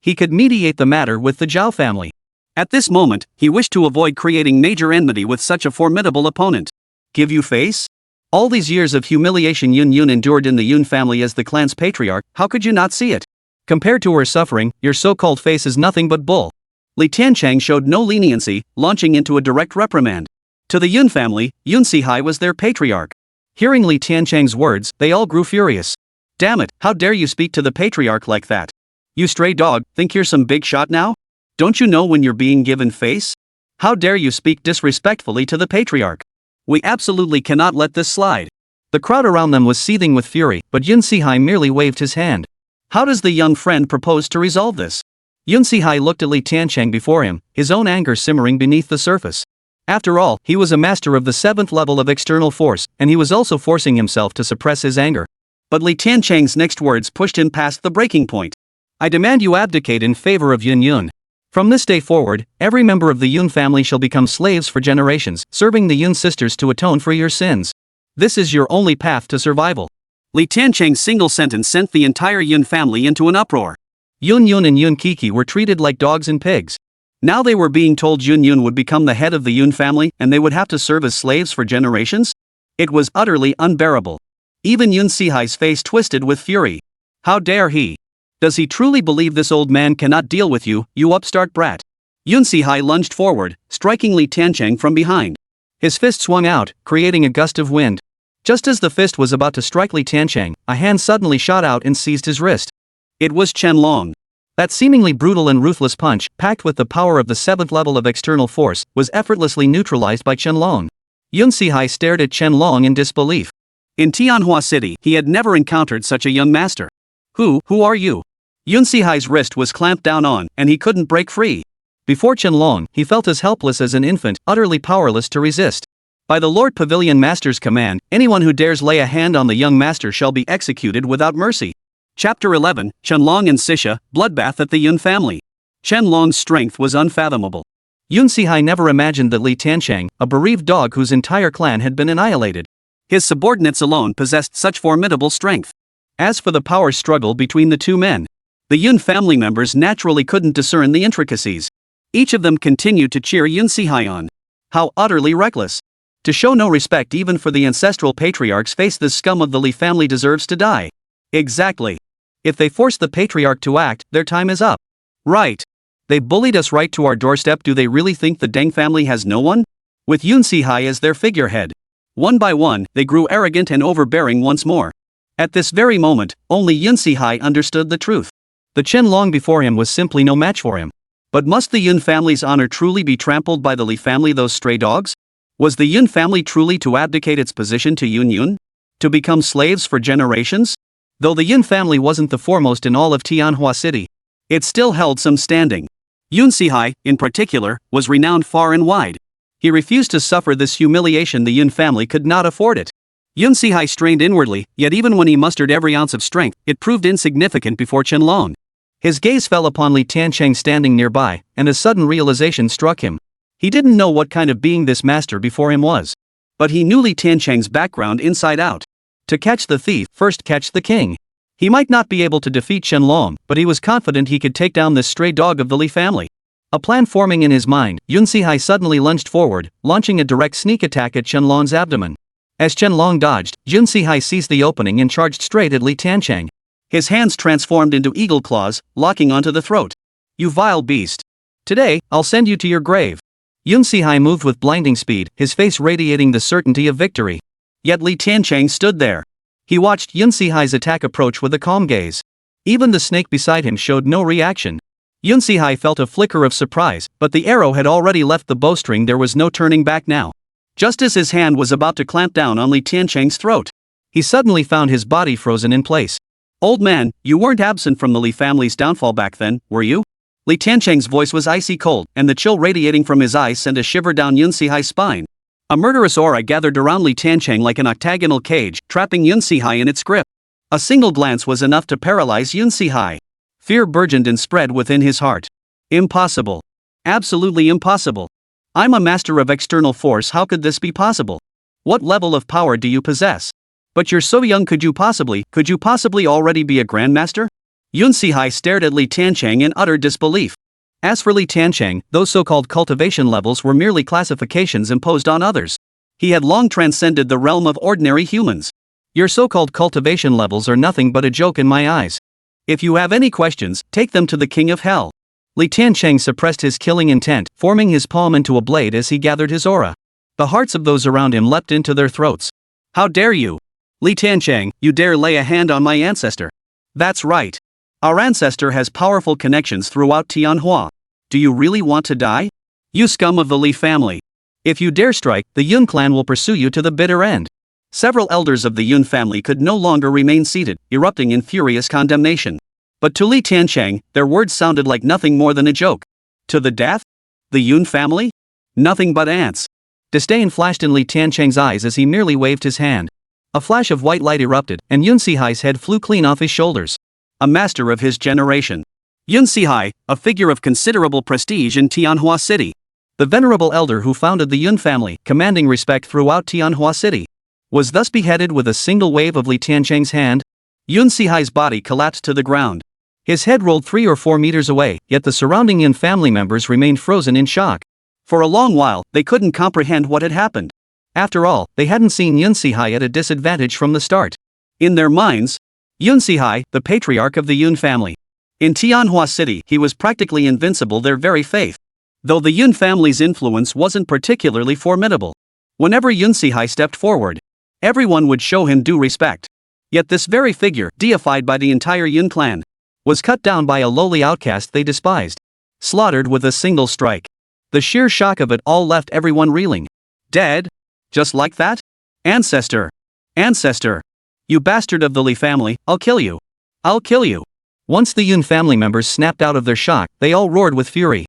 He could mediate the matter with the Zhao family. At this moment, he wished to avoid creating major enmity with such a formidable opponent. "Give you face? All these years of humiliation Yun Yun endured in the Yun family as the clan's patriarch, how could you not see it? Compared to her suffering, your so-called face is nothing but bull." Li Tiancheng showed no leniency, launching into a direct reprimand. To the Yun family, Yun Sihai was their patriarch. Hearing Li Tiancheng's words, they all grew furious. "Damn it, how dare you speak to the patriarch like that? You stray dog, think you're some big shot now? Don't you know when you're being given face? How dare you speak disrespectfully to the patriarch? We absolutely cannot let this slide." The crowd around them was seething with fury, but Yun Sihai merely waved his hand. "How does the young friend propose to resolve this?" Yun Sihai looked at Li Tiancheng before him, his own anger simmering beneath the surface. After all, he was a master of the 7th level of external force, and he was also forcing himself to suppress his anger. But Li Tiancheng's next words pushed him past the breaking point. "I demand you abdicate in favor of Yun Yun. From this day forward, every member of the Yun family shall become slaves for generations, serving the Yun sisters to atone for your sins. This is your only path to survival." Li Tiancheng's single sentence sent the entire Yun family into an uproar. Yun Yun and Yun Kiki were treated like dogs and pigs. Now they were being told Yun Yun would become the head of the Yun family and they would have to serve as slaves for generations? It was utterly unbearable. Even Yun Sihai's face twisted with fury. How dare he? Does he truly believe this old man cannot deal with you, you upstart brat? Yun Sihai lunged forward, striking Li Tiancheng from behind. His fist swung out, creating a gust of wind. Just as the fist was about to strike Li Tiancheng, a hand suddenly shot out and seized his wrist. It was Chen Long. That seemingly brutal and ruthless punch, packed with the power of the 7th level of external force, was effortlessly neutralized by Chen Long. Yun Sihai stared at Chen Long in disbelief. In Tianhua City, he had never encountered such a young master. Who are you? Yun Sihai's wrist was clamped down on, and he couldn't break free. Before Chen Long, he felt as helpless as an infant, utterly powerless to resist. By the Lord Pavilion Master's command, anyone who dares lay a hand on the young master shall be executed without mercy. Chapter 11, Chen Long and Sisha, Bloodbath at the Yun family. Chen Long's strength was unfathomable. Yun Sihai never imagined that Li Tiancheng, a bereaved dog whose entire clan had been annihilated. His subordinates alone possessed such formidable strength. As for the power struggle between the two men, the Yun family members naturally couldn't discern the intricacies. Each of them continued to cheer Yun Sihai on. How utterly reckless. To show no respect even for the ancestral patriarch's face, this scum of the Li family deserves to die. Exactly. If they force the patriarch to act, their time is up. Right. They bullied us right to our doorstep. Do they really think the Deng family has no one? With Yun Sihai as their figurehead. One by one, they grew arrogant and overbearing once more. At this very moment, only Yun Sihai understood the truth. The Chen Long before him was simply no match for him. But must the Yun family's honor truly be trampled by the Li family, those stray dogs? Was the Yun family truly to abdicate its position to Yun Yun? To become slaves for generations? Though the Yun family wasn't the foremost in all of Tianhua City, it still held some standing. Yun Sihai, in particular, was renowned far and wide. He refused to suffer this humiliation. The Yun family could not afford it. Yun Sihai strained inwardly, yet even when he mustered every ounce of strength, it proved insignificant before Chen Long. His gaze fell upon Li Tiancheng standing nearby, and a sudden realization struck him. He didn't know what kind of being this master before him was. But he knew Li Tiancheng's background inside out. To catch the thief, first catch the king. He might not be able to defeat Chen Long, but he was confident he could take down this stray dog of the Li family. A plan forming in his mind, Yun Sihai suddenly lunged forward, launching a direct sneak attack at Chen Long's abdomen. As Chen Long dodged, Yun Sihai seized the opening and charged straight at Li Tiancheng. His hands transformed into eagle claws, locking onto the throat. You vile beast. Today, I'll send you to your grave. Yun Sihai moved with blinding speed, his face radiating the certainty of victory. Yet Li Tiancheng stood there. He watched Yun Sihai's attack approach with a calm gaze. Even the snake beside him showed no reaction. Yun Sihai felt a flicker of surprise, but the arrow had already left the bowstring. There was no turning back now. Just as his hand was about to clamp down on Li Tiancheng's throat, he suddenly found his body frozen in place. Old man, you weren't absent from the Li family's downfall back then, were you? Li Tiancheng's voice was icy cold, and the chill radiating from his eyes sent a shiver down Yun Sihai's spine. A murderous aura gathered around Li Tiancheng like an octagonal cage, trapping Yun Sihai in its grip. A single glance was enough to paralyze Yun Sihai. Fear burgeoned and spread within his heart. Impossible. Absolutely impossible. I'm a master of external force. How could this be possible? What level of power do you possess? But you're so young. Could you possibly already be a grandmaster? Yun Sihai stared at Li Tiancheng in utter disbelief. As for Li Tiancheng, those so-called cultivation levels were merely classifications imposed on others. He had long transcended the realm of ordinary humans. Your so-called cultivation levels are nothing but a joke in my eyes. If you have any questions, take them to the King of Hell. Li Tiancheng suppressed his killing intent, forming his palm into a blade as he gathered his aura. The hearts of those around him leapt into their throats. How dare you? Li Tiancheng, you dare lay a hand on my ancestor? That's right. Our ancestor has powerful connections throughout Tianhua. Do you really want to die? You scum of the Li family. If you dare strike, the Yun clan will pursue you to the bitter end. Several elders of the Yun family could no longer remain seated, erupting in furious condemnation. But to Li Tiancheng, their words sounded like nothing more than a joke. To the death? The Yun family? Nothing but ants. Disdain flashed in Li Tiancheng's eyes as he merely waved his hand. A flash of white light erupted, and Yun Sihai's head flew clean off his shoulders. A master of his generation. Yun Sihai, a figure of considerable prestige in Tianhua City. The venerable elder who founded the Yun family, commanding respect throughout Tianhua City, was thus beheaded with a single wave of Li Tiancheng's hand. Yun Sihai's body collapsed to the ground. His head rolled 3 or 4 meters away, yet the surrounding Yun family members remained frozen in shock. For a long while, they couldn't comprehend what had happened. After all, they hadn't seen Yun Sihai at a disadvantage from the start. In their minds, Yun Sihai, the patriarch of the Yun family. In Tianhua City, he was practically invincible, their very faith. Though the Yun family's influence wasn't particularly formidable. Whenever Yun Sihai stepped forward, everyone would show him due respect. Yet this very figure, deified by the entire Yun clan, was cut down by a lowly outcast they despised. Slaughtered with a single strike. The sheer shock of it all left everyone reeling. Dead? Just like that? Ancestor! Ancestor! You bastard of the Li family, I'll kill you! I'll kill you! Once the Yun family members snapped out of their shock, they all roared with fury.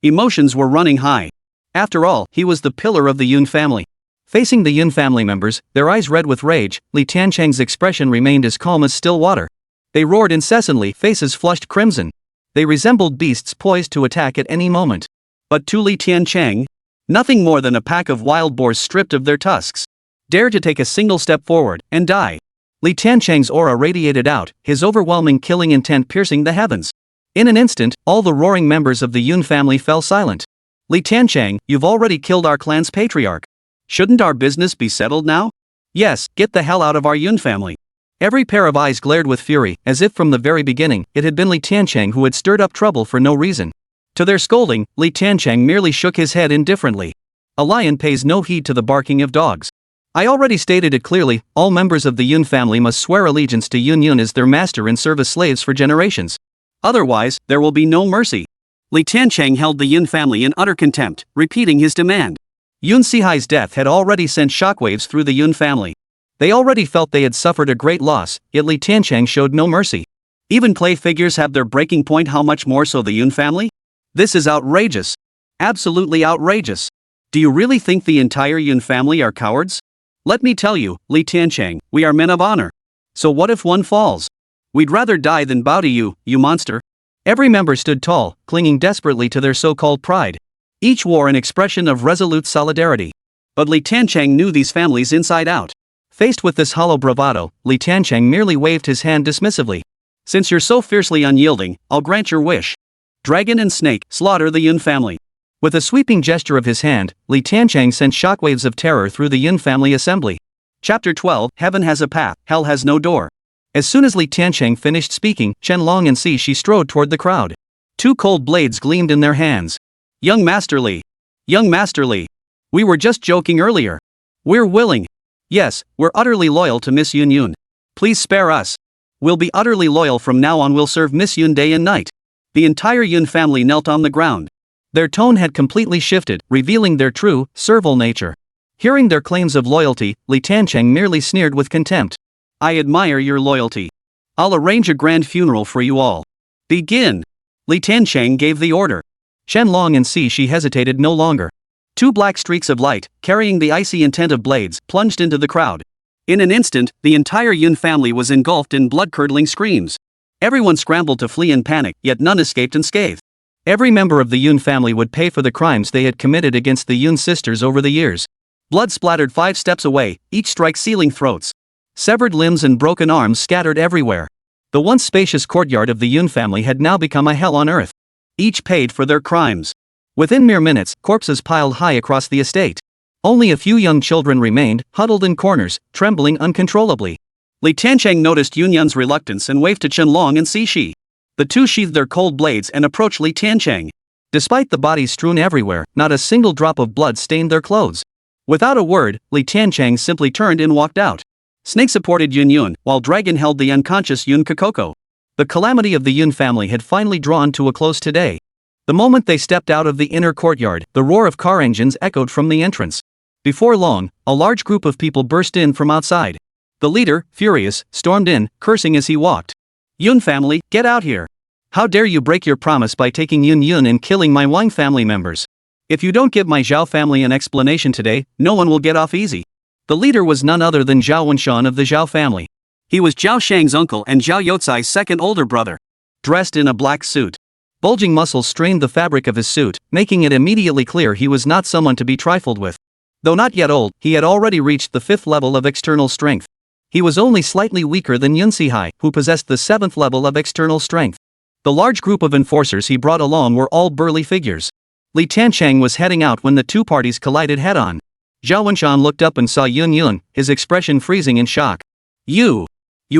Emotions were running high. After all, he was the pillar of the Yun family. Facing the Yun family members, their eyes red with rage, Li Tiancheng's expression remained as calm as still water. They roared incessantly, faces flushed crimson. They resembled beasts poised to attack at any moment. But to Li Tiancheng, nothing more than a pack of wild boars stripped of their tusks. Dare to take a single step forward and die. Li Tiancheng's aura radiated out, his overwhelming killing intent piercing the heavens. In an instant, all the roaring members of the Yun family fell silent. Li Tiancheng, you've already killed our clan's patriarch. Shouldn't our business be settled now? Yes, get the hell out of our Yun family. Every pair of eyes glared with fury, as if from the very beginning, it had been Li Tiancheng who had stirred up trouble for no reason. To their scolding, Li Tiancheng merely shook his head indifferently. A lion pays no heed to the barking of dogs. I already stated it clearly, all members of the Yun family must swear allegiance to Yun as their master and serve as slaves for generations. Otherwise, there will be no mercy. Li Tiancheng held the Yun family in utter contempt, repeating his demand. Yun Sihai's death had already sent shockwaves through the Yun family. They already felt they had suffered a great loss, yet Li Tiancheng showed no mercy. Even clay figures have their breaking point, how much more so the Yun family? This is outrageous. Absolutely outrageous. Do you really think the entire Yun family are cowards? Let me tell you, Li Tiancheng, we are men of honor. So what if one falls? We'd rather die than bow to you, you monster. Every member stood tall, clinging desperately to their so-called pride. Each wore an expression of resolute solidarity. But Li Tiancheng knew these families inside out. Faced with this hollow bravado, Li Tiancheng merely waved his hand dismissively. Since you're so fiercely unyielding, I'll grant your wish. Dragon and snake, slaughter the Yun family. With a sweeping gesture of his hand, Li Tiancheng sent shockwaves of terror through the Yun family assembly. Chapter 12, Heaven has a path, hell has no door. As soon as Li Tiancheng finished speaking, Chen Long and Si strode toward the crowd. 2 cold blades gleamed in their hands. Young Master Li. Young Master Li. We were just joking earlier. We're willing. Yes, we're utterly loyal to Miss Yun. Please spare us. We'll be utterly loyal from now on, we'll serve Miss Yun day and night. The entire Yun family knelt on the ground. Their tone had completely shifted, revealing their true, servile nature. Hearing their claims of loyalty, Li Tiancheng merely sneered with contempt. I admire your loyalty. I'll arrange a grand funeral for you all. Begin. Li Tiancheng gave the order. Chen Long and Si hesitated no longer. 2 black streaks of light, carrying the icy intent of blades, plunged into the crowd. In an instant, the entire Yun family was engulfed in blood-curdling screams. Everyone scrambled to flee in panic, yet none escaped unscathed. Every member of the Yun family would pay for the crimes they had committed against the Yun sisters over the years. Blood splattered 5 steps away, each strike sealing throats. Severed limbs and broken arms scattered everywhere. The once spacious courtyard of the Yun family had now become a hell on earth. Each paid for their crimes. Within mere minutes, corpses piled high across the estate. Only a few young children remained, huddled in corners, trembling uncontrollably. Li Tiancheng noticed Yunyan's reluctance and waved to Chen Long and Si. The 2 sheathed their cold blades and approached Li Tiancheng. Despite the bodies strewn everywhere, not a single drop of blood stained their clothes. Without a word, Li Tiancheng simply turned and walked out. Snake supported Yun, while Dragon held the unconscious Yun Kokoko. The calamity of the Yun family had finally drawn to a close today. The moment they stepped out of the inner courtyard, the roar of car engines echoed from the entrance. Before long, a large group of people burst in from outside. The leader, furious, stormed in, cursing as he walked. Yun family, get out here. How dare you break your promise by taking Yun and killing my Wang family members? If you don't give my Zhao family an explanation today, no one will get off easy. The leader was none other than Zhao Wenshan of the Zhao family. He was Zhao Shang's uncle and Zhao Youcai's second older brother. Dressed in a black suit. Bulging muscles strained the fabric of his suit, making it immediately clear he was not someone to be trifled with. Though not yet old, he had already reached the 5th level of external strength. He was only slightly weaker than Yun Sihai, who possessed the 7th level of external strength. The large group of enforcers he brought along were all burly figures. Li Tiancheng was heading out when the two parties collided head-on. Zhao Wenshan looked up and saw Yun Yun, his expression freezing in shock. You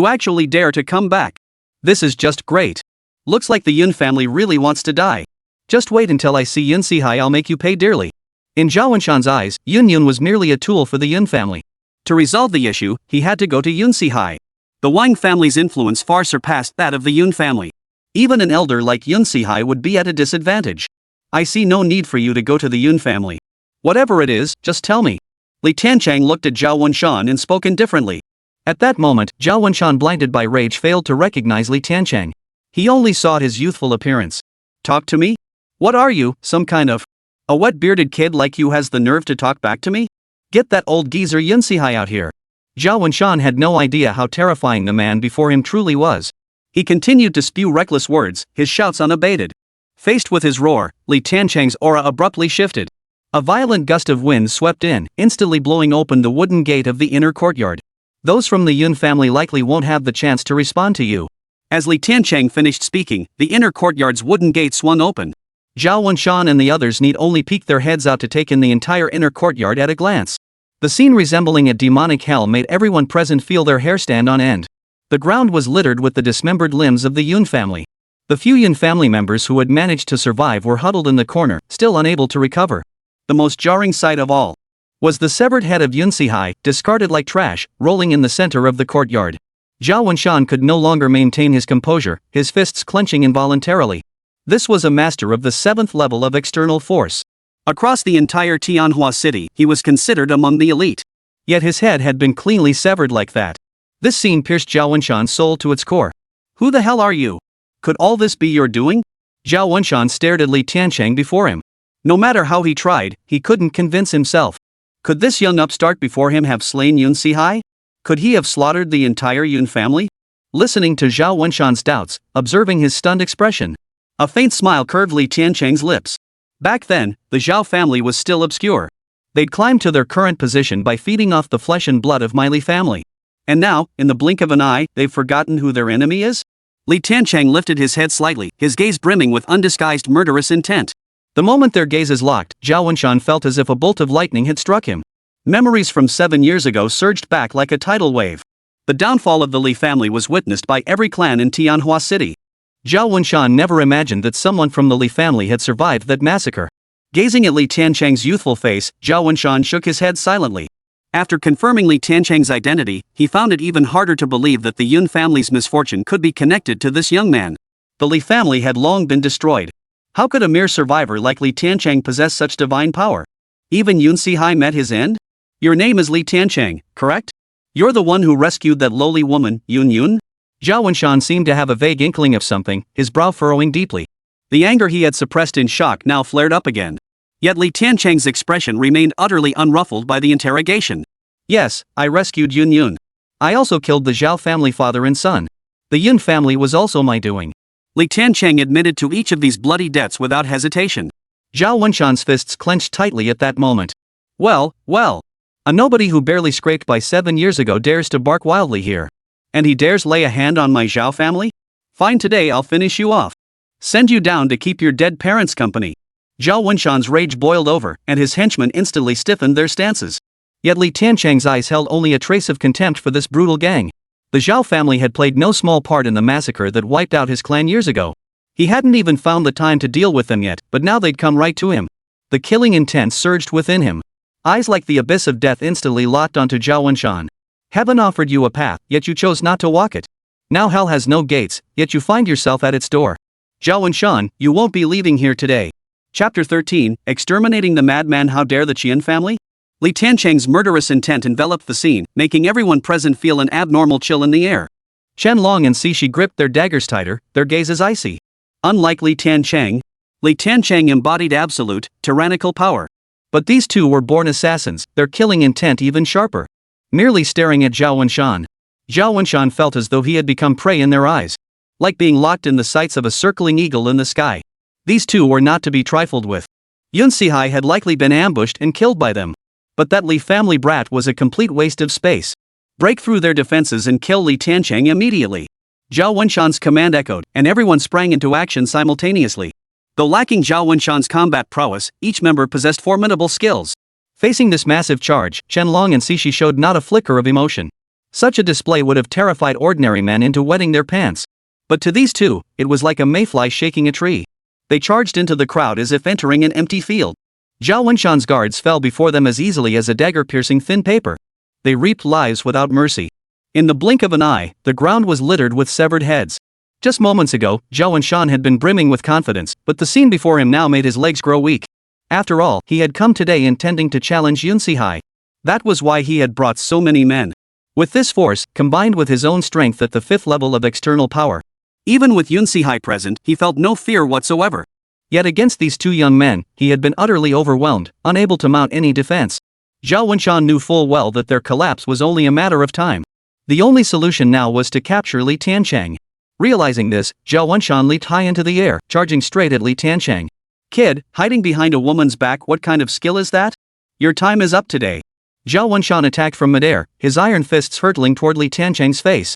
actually dare to come back? This is just great. Looks like the Yun family really wants to die. Just wait until I see Yun Sihai, I'll make you pay dearly. In Zhao Wenshan's eyes, Yun Yun was merely a tool for the Yun family. To resolve the issue, he had to go to Yun Sihai. The Wang family's influence far surpassed that of the Yun family. Even an elder like Yun Sihai would be at a disadvantage. I see no need for you to go to the Yun family. Whatever it is, just tell me. Li Tiancheng looked at Zhao Wenshan and spoke indifferently. At that moment, Zhao Wenshan, blinded by rage, failed to recognize Li Tiancheng. He only saw his youthful appearance. Talk to me? What are you, some kind of a wet-bearded kid like you has the nerve to talk back to me? Get that old geezer Yun Sihai out here. Zhao Wenshan had no idea how terrifying the man before him truly was. He continued to spew reckless words, his shouts unabated. Faced with his roar, Li Tiancheng's aura abruptly shifted. A violent gust of wind swept in, instantly blowing open the wooden gate of the inner courtyard. Those from the Yun family likely won't have the chance to respond to you. As Li Tiancheng finished speaking, the inner courtyard's wooden gate swung open. Zhao Wenshan and the others need only peek their heads out to take in the entire inner courtyard at a glance. The scene, resembling a demonic hell, made everyone present feel their hair stand on end. The ground was littered with the dismembered limbs of the Yun family. The few Yun family members who had managed to survive were huddled in the corner, still unable to recover. The most jarring sight of all was the severed head of Yun Sihai, discarded like trash, rolling in the center of the courtyard. Zhao Wenshan could no longer maintain his composure, his fists clenching involuntarily. This was a master of the 7th level of external force. Across the entire Tianhua City, he was considered among the elite. Yet his head had been cleanly severed like that. This scene pierced Zhao Wenshan's soul to its core. Who the hell are you? Could all this be your doing? Zhao Wenshan stared at Li Tiancheng before him. No matter how he tried, he couldn't convince himself. Could this young upstart before him have slain Yun Sihai? Could he have slaughtered the entire Yun family? Listening to Zhao Wenshan's doubts, observing his stunned expression, a faint smile curved Li Tiancheng's lips. Back then, the Zhao family was still obscure. They'd climbed to their current position by feeding off the flesh and blood of my Li family. And now, in the blink of an eye, they've forgotten who their enemy is? Li Tiancheng lifted his head slightly, his gaze brimming with undisguised murderous intent. The moment their gazes locked, Zhao Wenshan felt as if a bolt of lightning had struck him. Memories from 7 years ago surged back like a tidal wave. The downfall of the Li family was witnessed by every clan in Tianhua City. Zhao Wenshan never imagined that someone from the Li family had survived that massacre. Gazing at Li Tiancheng's youthful face, Zhao Wenshan shook his head silently. After confirming Li Tiancheng's identity, he found it even harder to believe that the Yun family's misfortune could be connected to this young man. The Li family had long been destroyed. How could a mere survivor like Li Tiancheng possess such divine power? Even Yun Sihai met his end? Your name is Li Tiancheng, correct? You're the one who rescued that lowly woman, Yun Yun? Zhao Wenshan seemed to have a vague inkling of something, his brow furrowing deeply. The anger he had suppressed in shock now flared up again. Yet Li Tiancheng's expression remained utterly unruffled by the interrogation. Yes, I rescued Yun Yun. I also killed the Zhao family father and son. The Yun family was also my doing. Li Tiancheng admitted to each of these bloody debts without hesitation. Zhao Wenshan's fists clenched tightly at that moment. Well. A nobody who barely scraped by 7 years ago dares to bark wildly here. And he dares lay a hand on my Zhao family? Fine, today I'll finish you off. Send you down to keep your dead parents company. Zhao Wenshan's rage boiled over, and his henchmen instantly stiffened their stances. Yet Li Tiancheng's eyes held only a trace of contempt for this brutal gang. The Zhao family had played no small part in the massacre that wiped out his clan years ago. He hadn't even found the time to deal with them yet, but now they'd come right to him. The killing intent surged within him. Eyes like the abyss of death instantly locked onto Zhao Wenshan. Heaven offered you a path, yet you chose not to walk it. Now hell has no gates, yet you find yourself at its door. Zhao Wenshan, you won't be leaving here today. Chapter 13, Exterminating the Madman. How dare the Chen family? Li Tiancheng's murderous intent enveloped the scene, making everyone present feel an abnormal chill in the air. Chen Long and Cixi gripped their daggers tighter, their gazes icy. Unlike Li Tiancheng embodied absolute, tyrannical power. But these two were born assassins, their killing intent even sharper. Merely staring at Zhao Wenshan felt as though he had become prey in their eyes. Like being locked in the sights of a circling eagle in the sky. These two were not to be trifled with. Yun Sihai had likely been ambushed and killed by them. But that Li family brat was a complete waste of space. Break through their defenses and kill Li Tiancheng immediately. Zhao Wenshan's command echoed, and everyone sprang into action simultaneously. Though lacking Zhao Wenshan's combat prowess, each member possessed formidable skills. Facing this massive charge, Chen Long and Cixi showed not a flicker of emotion. Such a display would have terrified ordinary men into wetting their pants. But to these two, it was like a mayfly shaking a tree. They charged into the crowd as if entering an empty field. Zhao Wenshan's guards fell before them as easily as a dagger piercing thin paper. They reaped lives without mercy. In the blink of an eye, the ground was littered with severed heads. Just moments ago, Zhao Wenshan had been brimming with confidence, but the scene before him now made his legs grow weak. After all, he had come today intending to challenge Yun Sihai. That was why he had brought so many men. With this force, combined with his own strength at the 5th level of external power, even with Yun Sihai present, he felt no fear whatsoever. Yet against these two young men, he had been utterly overwhelmed, unable to mount any defense. Zhao Wenshan knew full well that their collapse was only a matter of time. The only solution now was to capture Li Tiancheng. Realizing this, Zhao Wenshan leaped high into the air, charging straight at Li Tiancheng. "Kid, hiding behind a woman's back, what kind of skill is that? Your time is up today." Zhao Wenshan attacked from midair, his iron fists hurtling toward Li Tiancheng's face.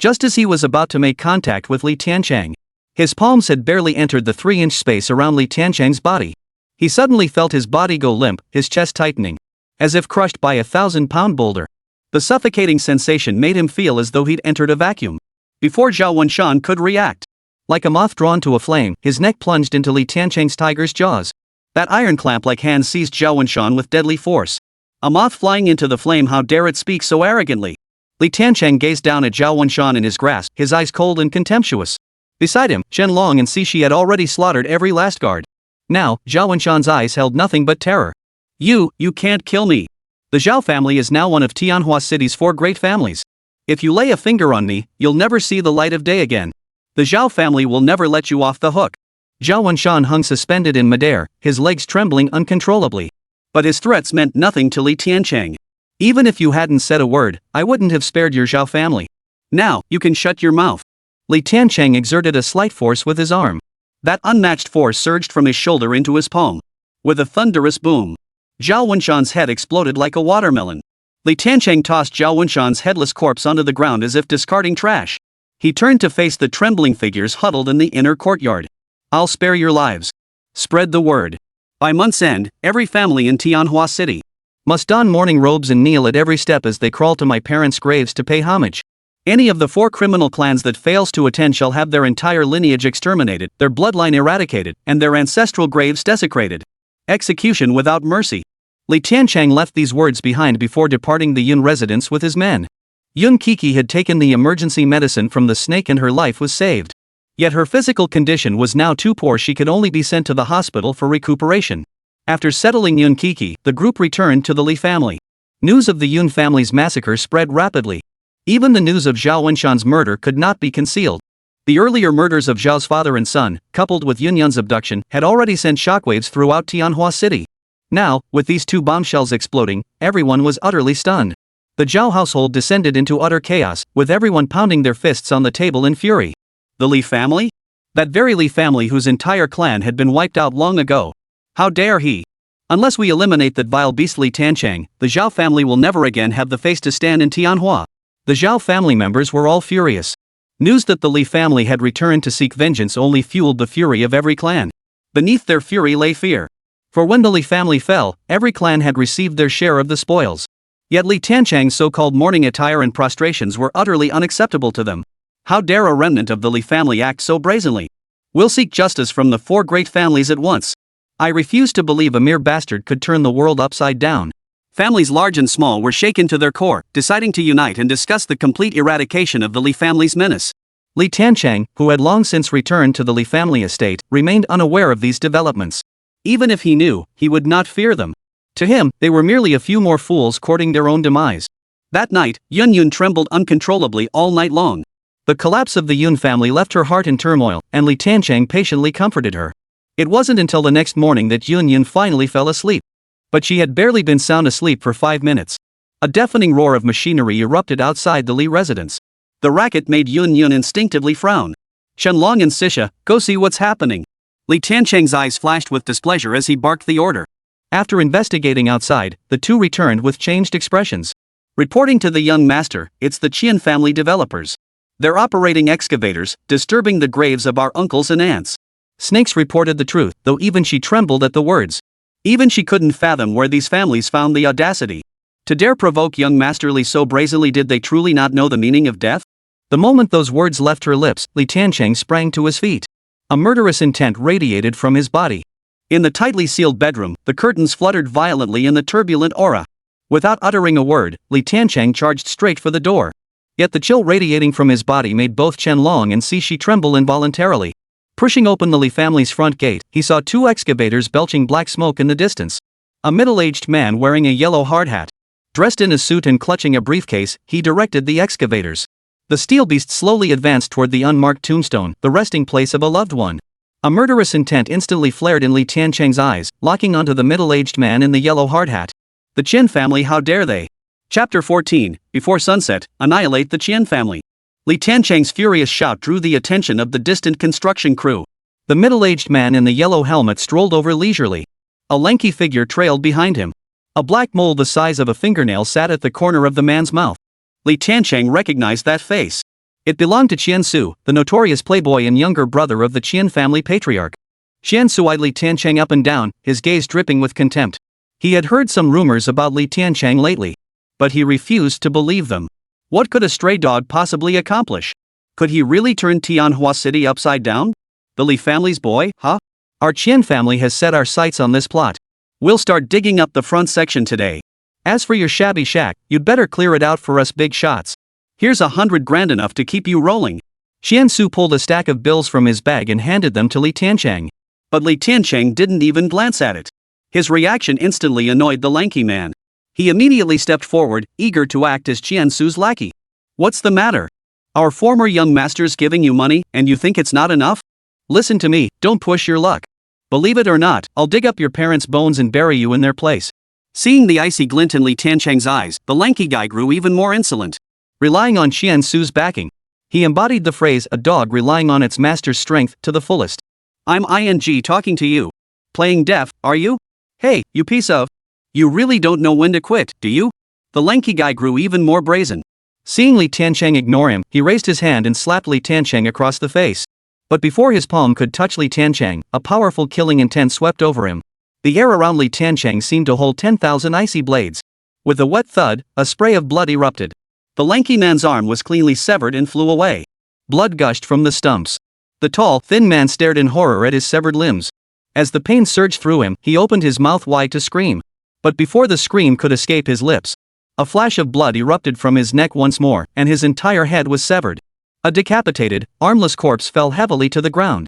Just as he was about to make contact with Li Tiancheng, his palms had barely entered the 3-inch space around Li Tiancheng's body. He suddenly felt his body go limp, his chest tightening, as if crushed by a 1,000-pound boulder. The suffocating sensation made him feel as though he'd entered a vacuum. Before Zhao Wenshan could react, like a moth drawn to a flame, his neck plunged into Li Tiancheng's tiger's jaws. That iron clamp-like hand seized Zhao Wenshan with deadly force. A moth flying into the flame, how dare it speak so arrogantly? Li Tiancheng gazed down at Zhao Wenshan in his grasp, his eyes cold and contemptuous. Beside him, Chen Long and Cixi had already slaughtered every last guard. Now, Zhao Wenshan's eyes held nothing but terror. You can't kill me. The Zhao family is now one of Tianhua City's 4 great families. If you lay a finger on me, you'll never see the light of day again. The Zhao family will never let you off the hook. Zhao Wenshan hung suspended in midair, his legs trembling uncontrollably. But his threats meant nothing to Li Tiancheng. "Even if you hadn't said a word, I wouldn't have spared your Zhao family. Now, you can shut your mouth." Li Tiancheng exerted a slight force with his arm. That unmatched force surged from his shoulder into his palm. With a thunderous boom, Zhao Wenshan's head exploded like a watermelon. Li Tiancheng tossed Zhao Wenshan's headless corpse onto the ground as if discarding trash. He turned to face the trembling figures huddled in the inner courtyard. "I'll spare your lives. Spread the word. By month's end, every family in Tianhua City must don mourning robes and kneel at every step as they crawl to my parents' graves to pay homage. Any of the 4 criminal clans that fails to attend shall have their entire lineage exterminated, their bloodline eradicated, and their ancestral graves desecrated. Execution without mercy." Li Tiancheng left these words behind before departing the Yun residence with his men. Yun Kiki had taken the emergency medicine from the snake and her life was saved. Yet her physical condition was now too poor, she could only be sent to the hospital for recuperation. After settling Yun Kiki, the group returned to the Li family. News of the Yun family's massacre spread rapidly. Even the news of Zhao Wenshan's murder could not be concealed. The earlier murders of Zhao's father and son, coupled with Yun Yun's abduction, had already sent shockwaves throughout Tianhua City. Now, with these 2 bombshells exploding, everyone was utterly stunned. The Zhao household descended into utter chaos, with everyone pounding their fists on the table in fury. The Li family? That very Li family whose entire clan had been wiped out long ago. How dare he? Unless we eliminate that vile beast Li Tiancheng, the Zhao family will never again have the face to stand in Tianhua. The Zhao family members were all furious. News that the Li family had returned to seek vengeance only fueled the fury of every clan. Beneath their fury lay fear. For when the Li family fell, every clan had received their share of the spoils. Yet Li Tiancheng's so-called mourning attire and prostrations were utterly unacceptable to them. How dare a remnant of the Li family act so brazenly? We'll seek justice from the 4 great families at once. I refuse to believe a mere bastard could turn the world upside down. Families large and small were shaken to their core, deciding to unite and discuss the complete eradication of the Li family's menace. Li Tiancheng, who had long since returned to the Li family estate, remained unaware of these developments. Even if he knew, he would not fear them. To him, they were merely a few more fools courting their own demise. That night, Yun trembled uncontrollably all night long. The collapse of the Yun family left her heart in turmoil, and Li Tiancheng patiently comforted her. It wasn't until the next morning that Yun finally fell asleep. But she had barely been sound asleep for 5 minutes. A deafening roar of machinery erupted outside the Li residence. The racket made Yun instinctively frown. "Chen Long and Cixi, go see what's happening." Li Tiancheng's eyes flashed with displeasure as he barked the order. After investigating outside, the 2 returned with changed expressions. "Reporting to the young master, it's the Qian family developers. They're operating excavators, disturbing the graves of our uncles and aunts. Snakes reported the truth, though even she trembled at the words. Even she couldn't fathom where these families found the audacity to dare provoke young Masterly so brazenly. Did they truly not know the meaning of death? The moment those words left her lips, Tiancheng sprang to his feet. A murderous intent radiated from his body. In the tightly sealed bedroom, the curtains fluttered violently in the turbulent aura. Without uttering a word, Tiancheng charged straight for the door. Yet the chill radiating from his body made both Chen Long and Cixi tremble involuntarily. Pushing open the Li family's front gate, he saw two excavators belching black smoke in the distance. A middle-aged man wearing a yellow hard hat. Dressed in a suit and clutching a briefcase, he directed the excavators. The steel beast slowly advanced toward the unmarked tombstone, the resting place of a loved one. A murderous intent instantly flared in Li Tiancheng's eyes, locking onto the middle-aged man in the yellow hard hat. The Chen family, how dare they? Chapter 14, Before Sunset, Annihilate the Chen family. Li Tiancheng's furious shout drew the attention of the distant construction crew. The middle-aged man in the yellow helmet strolled over leisurely. A lanky figure trailed behind him. A black mole the size of a fingernail sat at the corner of the man's mouth. Li Tiancheng recognized that face. It belonged to Qian Su, the notorious playboy and younger brother of the Qian family patriarch. Qian Su eyed Li Tiancheng up and down, his gaze dripping with contempt. He had heard some rumors about Li Tiancheng lately, but he refused to believe them. What could a stray dog possibly accomplish? Could he really turn Tianhua City upside down? The Li family's boy, huh? Our Chen family has set our sights on this plot. We'll start digging up the front section today. As for your shabby shack, you'd better clear it out for us big shots. Here's $100,000 enough to keep you rolling. Qian Su pulled a stack of bills from his bag and handed them to Li Tiancheng. But Li Tiancheng didn't even glance at it. His reaction instantly annoyed the lanky man. He immediately stepped forward, eager to act as Qian Su's lackey. What's the matter? Our former young master's giving you money, and you think it's not enough? Listen to me, don't push your luck. Believe it or not, I'll dig up your parents' bones and bury you in their place. Seeing the icy glint in Li Tiancheng's eyes, the lanky guy grew even more insolent. Relying on Qian Su's backing, he embodied the phrase "a dog relying on its master's strength" to the fullest. I'm talking to you. Playing deaf, are you? Hey, you piece of... You really don't know when to quit, do you? The lanky guy grew even more brazen. Seeing Li Tiancheng ignore him, he raised his hand and slapped Li Tiancheng across the face. But before his palm could touch Li Tiancheng, a powerful killing intent swept over him. The air around Li Tiancheng seemed to hold 10,000 icy blades. With a wet thud, a spray of blood erupted. The lanky man's arm was cleanly severed and flew away. Blood gushed from the stumps. The tall, thin man stared in horror at his severed limbs. As the pain surged through him, he opened his mouth wide to scream. But before the scream could escape his lips, a flash of blood erupted from his neck once more, and his entire head was severed. A decapitated, armless corpse fell heavily to the ground.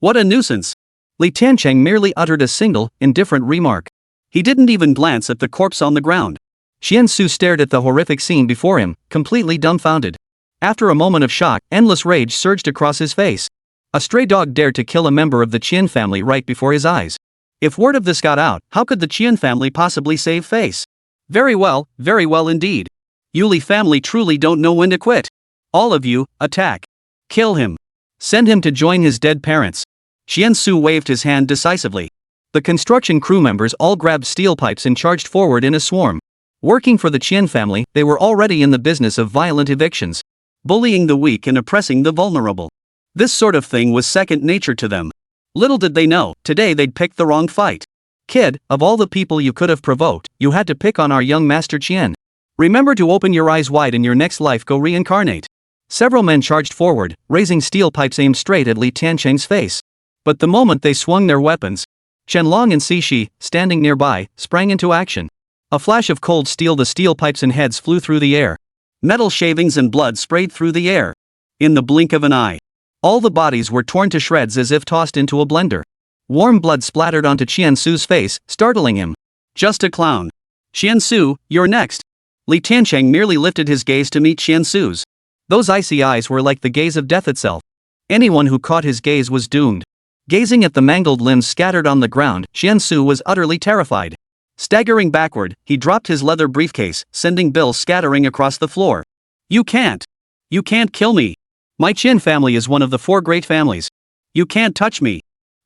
What a nuisance! Li Tiancheng merely uttered a single, indifferent remark. He didn't even glance at the corpse on the ground. Qian Su stared at the horrific scene before him, completely dumbfounded. After a moment of shock, endless rage surged across his face. A stray dog dared to kill a member of the Qian family right before his eyes. If word of this got out, how could the Qian family possibly save face? Very well indeed. You Li family truly don't know when to quit. All of you, attack. Kill him. Send him to join his dead parents. Qian Su waved his hand decisively. The construction crew members all grabbed steel pipes and charged forward in a swarm. Working for the Qian family, they were already in the business of violent evictions, bullying the weak and oppressing the vulnerable. This sort of thing was second nature to them. Little did they know, today they'd picked the wrong fight. Kid, of all the people you could have provoked, you had to pick on our young master Qian. Remember to open your eyes wide in your next life, go reincarnate. Several men charged forward, raising steel pipes aimed straight at Li Tiancheng's face. But the moment they swung their weapons, Chen Long and Cixi, standing nearby, sprang into action. A flash of cold steel, the steel pipes and heads flew through the air. Metal shavings and blood sprayed through the air. In the blink of an eye, all the bodies were torn to shreds as if tossed into a blender. Warm blood splattered onto Qian Su's face, startling him. Just a clown. Qian Su, you're next. Li Tiancheng merely lifted his gaze to meet Qian Su's. Those icy eyes were like the gaze of death itself. Anyone who caught his gaze was doomed. Gazing at the mangled limbs scattered on the ground, Qian Su was utterly terrified. Staggering backward, he dropped his leather briefcase, sending bills scattering across the floor. You can't kill me. My Chen family is one of the 4 great families. You can't touch me.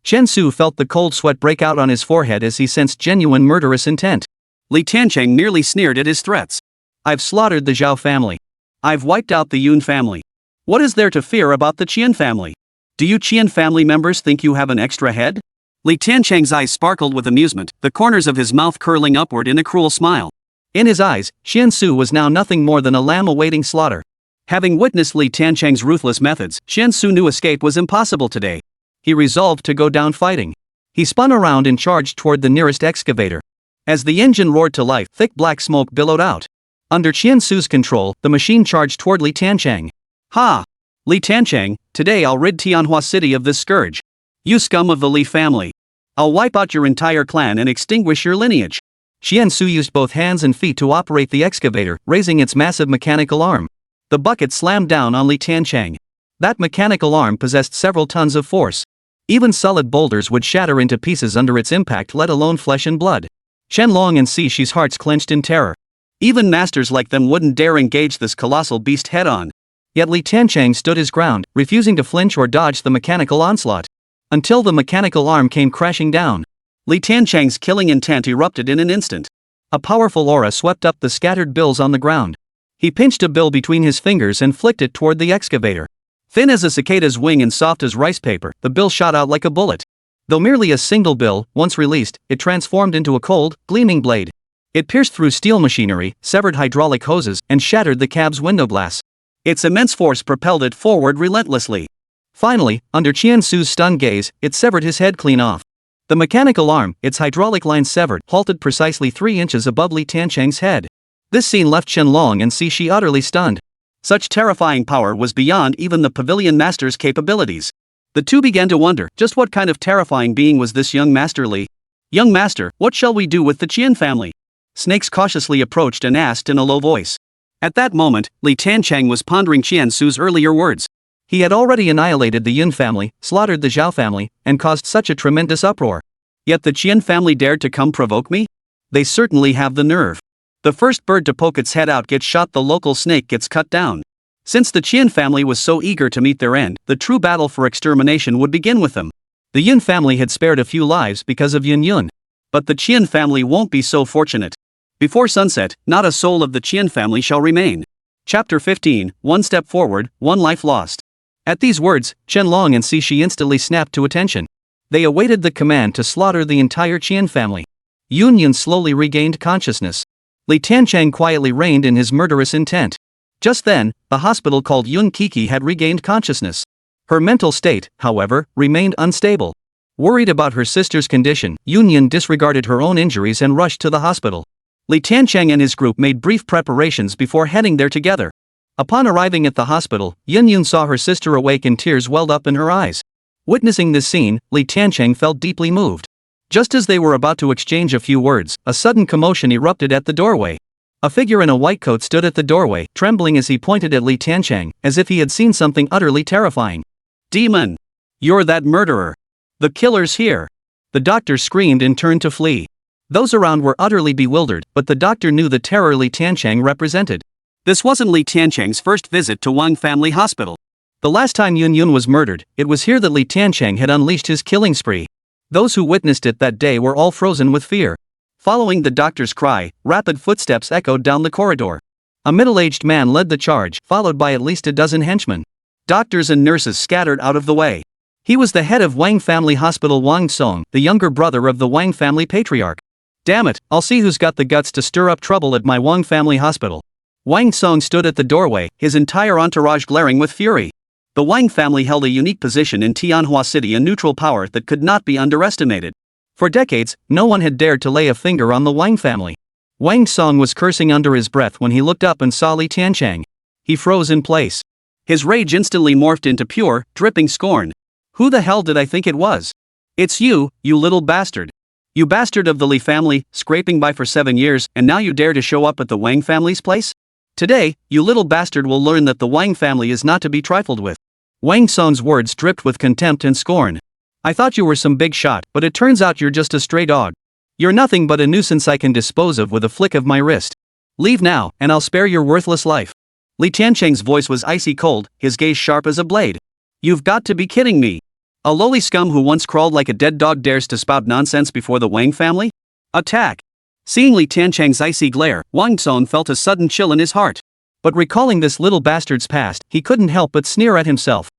Chen Su felt the cold sweat break out on his forehead as he sensed genuine murderous intent. Li Tiancheng nearly sneered at his threats. I've slaughtered the Zhao family. I've wiped out the Yun family. What is there to fear about the Chen family? Do you Chen family members think you have an extra head? Li Tiancheng's eyes sparkled with amusement, the corners of his mouth curling upward in a cruel smile. In his eyes, Xian Su was now nothing more than a lamb awaiting slaughter. Having witnessed Li Tiancheng's ruthless methods, Xian Su knew escape was impossible today. He resolved to go down fighting. He spun around and charged toward the nearest excavator. As the engine roared to life, thick black smoke billowed out. Under Xian Su's control, the machine charged toward Li Tiancheng. Ha! Li Tiancheng, today I'll rid Tianhua City of this scourge. You scum of the Li family. I'll wipe out your entire clan and extinguish your lineage. Xian Su used both hands and feet to operate the excavator, raising its massive mechanical arm. The bucket slammed down on Li Tiancheng. That mechanical arm possessed several tons of force. Even solid boulders would shatter into pieces under its impact, let alone flesh and blood. Chen Long and Xi's hearts clenched in terror. Even masters like them wouldn't dare engage this colossal beast head-on. Yet Li Tiancheng stood his ground, refusing to flinch or dodge the mechanical onslaught. Until the mechanical arm came crashing down. Li Tiancheng's killing intent erupted in an instant. A powerful aura swept up the scattered bills on the ground. He pinched a bill between his fingers and flicked it toward the excavator. Thin as a cicada's wing and soft as rice paper, the bill shot out like a bullet. Though merely a single bill, once released, it transformed into a cold, gleaming blade. It pierced through steel machinery, severed hydraulic hoses, and shattered the cab's window glass. Its immense force propelled it forward relentlessly. Finally, under Xian Su's stunned gaze, it severed his head clean off. The mechanical arm, its hydraulic line severed, halted precisely 3 inches above Li Tiancheng's head. This scene left Chen Long and Xi utterly stunned. Such terrifying power was beyond even the pavilion master's capabilities. The two began to wonder, just what kind of terrifying being was this young master Li? Young master, what shall we do with the Chen family? Snakes cautiously approached and asked in a low voice. At that moment, Li Tiancheng was pondering Xian Su's earlier words. He had already annihilated the Yun family, slaughtered the Zhao family, and caused such a tremendous uproar. Yet the Chen family dared to come provoke me? They certainly have the nerve. The first bird to poke its head out gets shot, the local snake gets cut down. Since the Chen family was so eager to meet their end, the true battle for extermination would begin with them. The Yun family had spared a few lives because of Yun. But the Chen family won't be so fortunate. Before sunset, not a soul of the Chen family shall remain. Chapter 15, One Step Forward, One Life Lost. At these words, Chen Long and Xi instantly snapped to attention. They awaited the command to slaughter the entire Chen family. Yun slowly regained consciousness. Li Tiancheng quietly reigned in his murderous intent. Just then, the hospital called Yun Kiki had regained consciousness. Her mental state, however, remained unstable. Worried about her sister's condition, Yun disregarded her own injuries and rushed to the hospital. Li Tiancheng and his group made brief preparations before heading there together. Upon arriving at the hospital, Yun saw her sister awake and tears welled up in her eyes. Witnessing this scene, Li Tiancheng felt deeply moved. Just as they were about to exchange a few words, a sudden commotion erupted at the doorway. A figure in a white coat stood at the doorway, trembling as he pointed at Li Tiancheng, as if he had seen something utterly terrifying. "Demon! You're that murderer! The killer's here!" The doctor screamed and turned to flee. Those around were utterly bewildered, but the doctor knew the terror Li Tiancheng represented. This wasn't Li Tiancheng's first visit to Wang Family Hospital. The last time Yun was murdered, it was here that Li Tiancheng had unleashed his killing spree. Those who witnessed it that day were all frozen with fear. Following the doctor's cry, rapid footsteps echoed down the corridor. A middle-aged man led the charge, followed by at least a dozen henchmen. Doctors and nurses scattered out of the way. He was the head of Wang Family Hospital, Wang Song, the younger brother of the Wang family patriarch. "Damn it, I'll see who's got the guts to stir up trouble at my Wang Family Hospital." Wang Song stood at the doorway, his entire entourage glaring with fury. The Wang family held a unique position in Tianhua City, a neutral power that could not be underestimated. For decades, no one had dared to lay a finger on the Wang family. Wang Song was cursing under his breath when he looked up and saw Li Tiancheng. He froze in place. His rage instantly morphed into pure, dripping scorn. "Who the hell did I think it was? It's you, you little bastard. You bastard of the Li family, scraping by for 7 years, and now you dare to show up at the Wang family's place? Today, you little bastard will learn that the Wang family is not to be trifled with." Wang Song's words dripped with contempt and scorn. "I thought you were some big shot, but it turns out you're just a stray dog. You're nothing but a nuisance I can dispose of with a flick of my wrist. Leave now, and I'll spare your worthless life." Li Tiancheng's voice was icy cold, his gaze sharp as a blade. "You've got to be kidding me. A lowly scum who once crawled like a dead dog dares to spout nonsense before the Wang family? Attack!" Seeing Li Tiancheng's icy glare, Wang Song felt a sudden chill in his heart. But recalling this little bastard's past, he couldn't help but sneer at himself.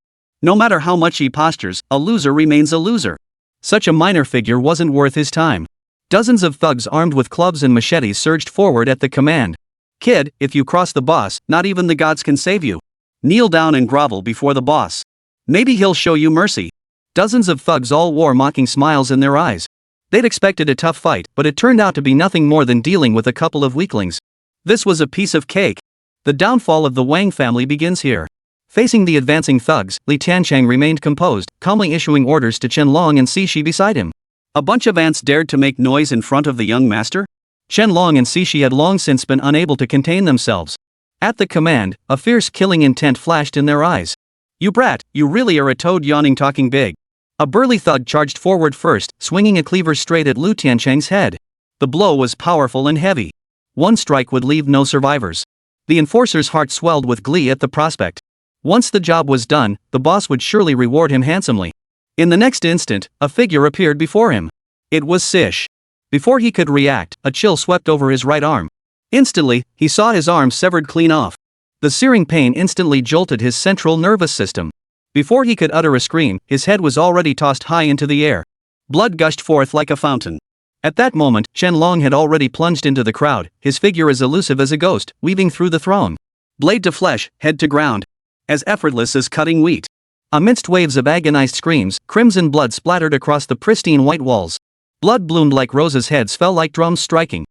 No matter how much he postures, a loser remains a loser. Such a minor figure wasn't worth his time. Dozens of thugs armed with clubs and machetes surged forward at the command. Kid, if you cross the boss, not even the gods can save you. Kneel down and grovel before the boss. Maybe he'll show you mercy. Dozens of thugs all wore mocking smiles in their eyes. They'd expected a tough fight, but it turned out to be nothing more than dealing with a couple of weaklings. This was a piece of cake. The downfall of the Wang family begins here. Facing the advancing thugs, Li Tiancheng remained composed, calmly issuing orders to Chen Long and Cixi beside him. A bunch of ants dared to make noise in front of the young master? Chen Long and Cixi had long since been unable to contain themselves. At the command, a fierce killing intent flashed in their eyes. You brat, you really are a toad yawning talking big. A burly thug charged forward first, swinging a cleaver straight at Lu Tiancheng's head. The blow was powerful and heavy. One strike would leave no survivors. The enforcer's heart swelled with glee at the prospect. Once the job was done, the boss would surely reward him handsomely. In the next instant, a figure appeared before him. It was Cish. Before he could react, a chill swept over his right arm. Instantly, he saw his arm severed clean off. The searing pain instantly jolted his central nervous system. Before he could utter a scream, his head was already tossed high into the air. Blood gushed forth like a fountain. At that moment, Chen Long had already plunged into the crowd, his figure as elusive as a ghost, weaving through the throng. Blade to flesh, head to ground. As effortless as cutting wheat. Amidst waves of agonized screams, crimson blood splattered across the pristine white walls. Blood bloomed like roses, heads fell like drums striking.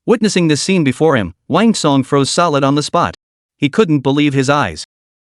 Witnessing this scene before him, Wang Song froze solid on the spot. He couldn't believe his eyes.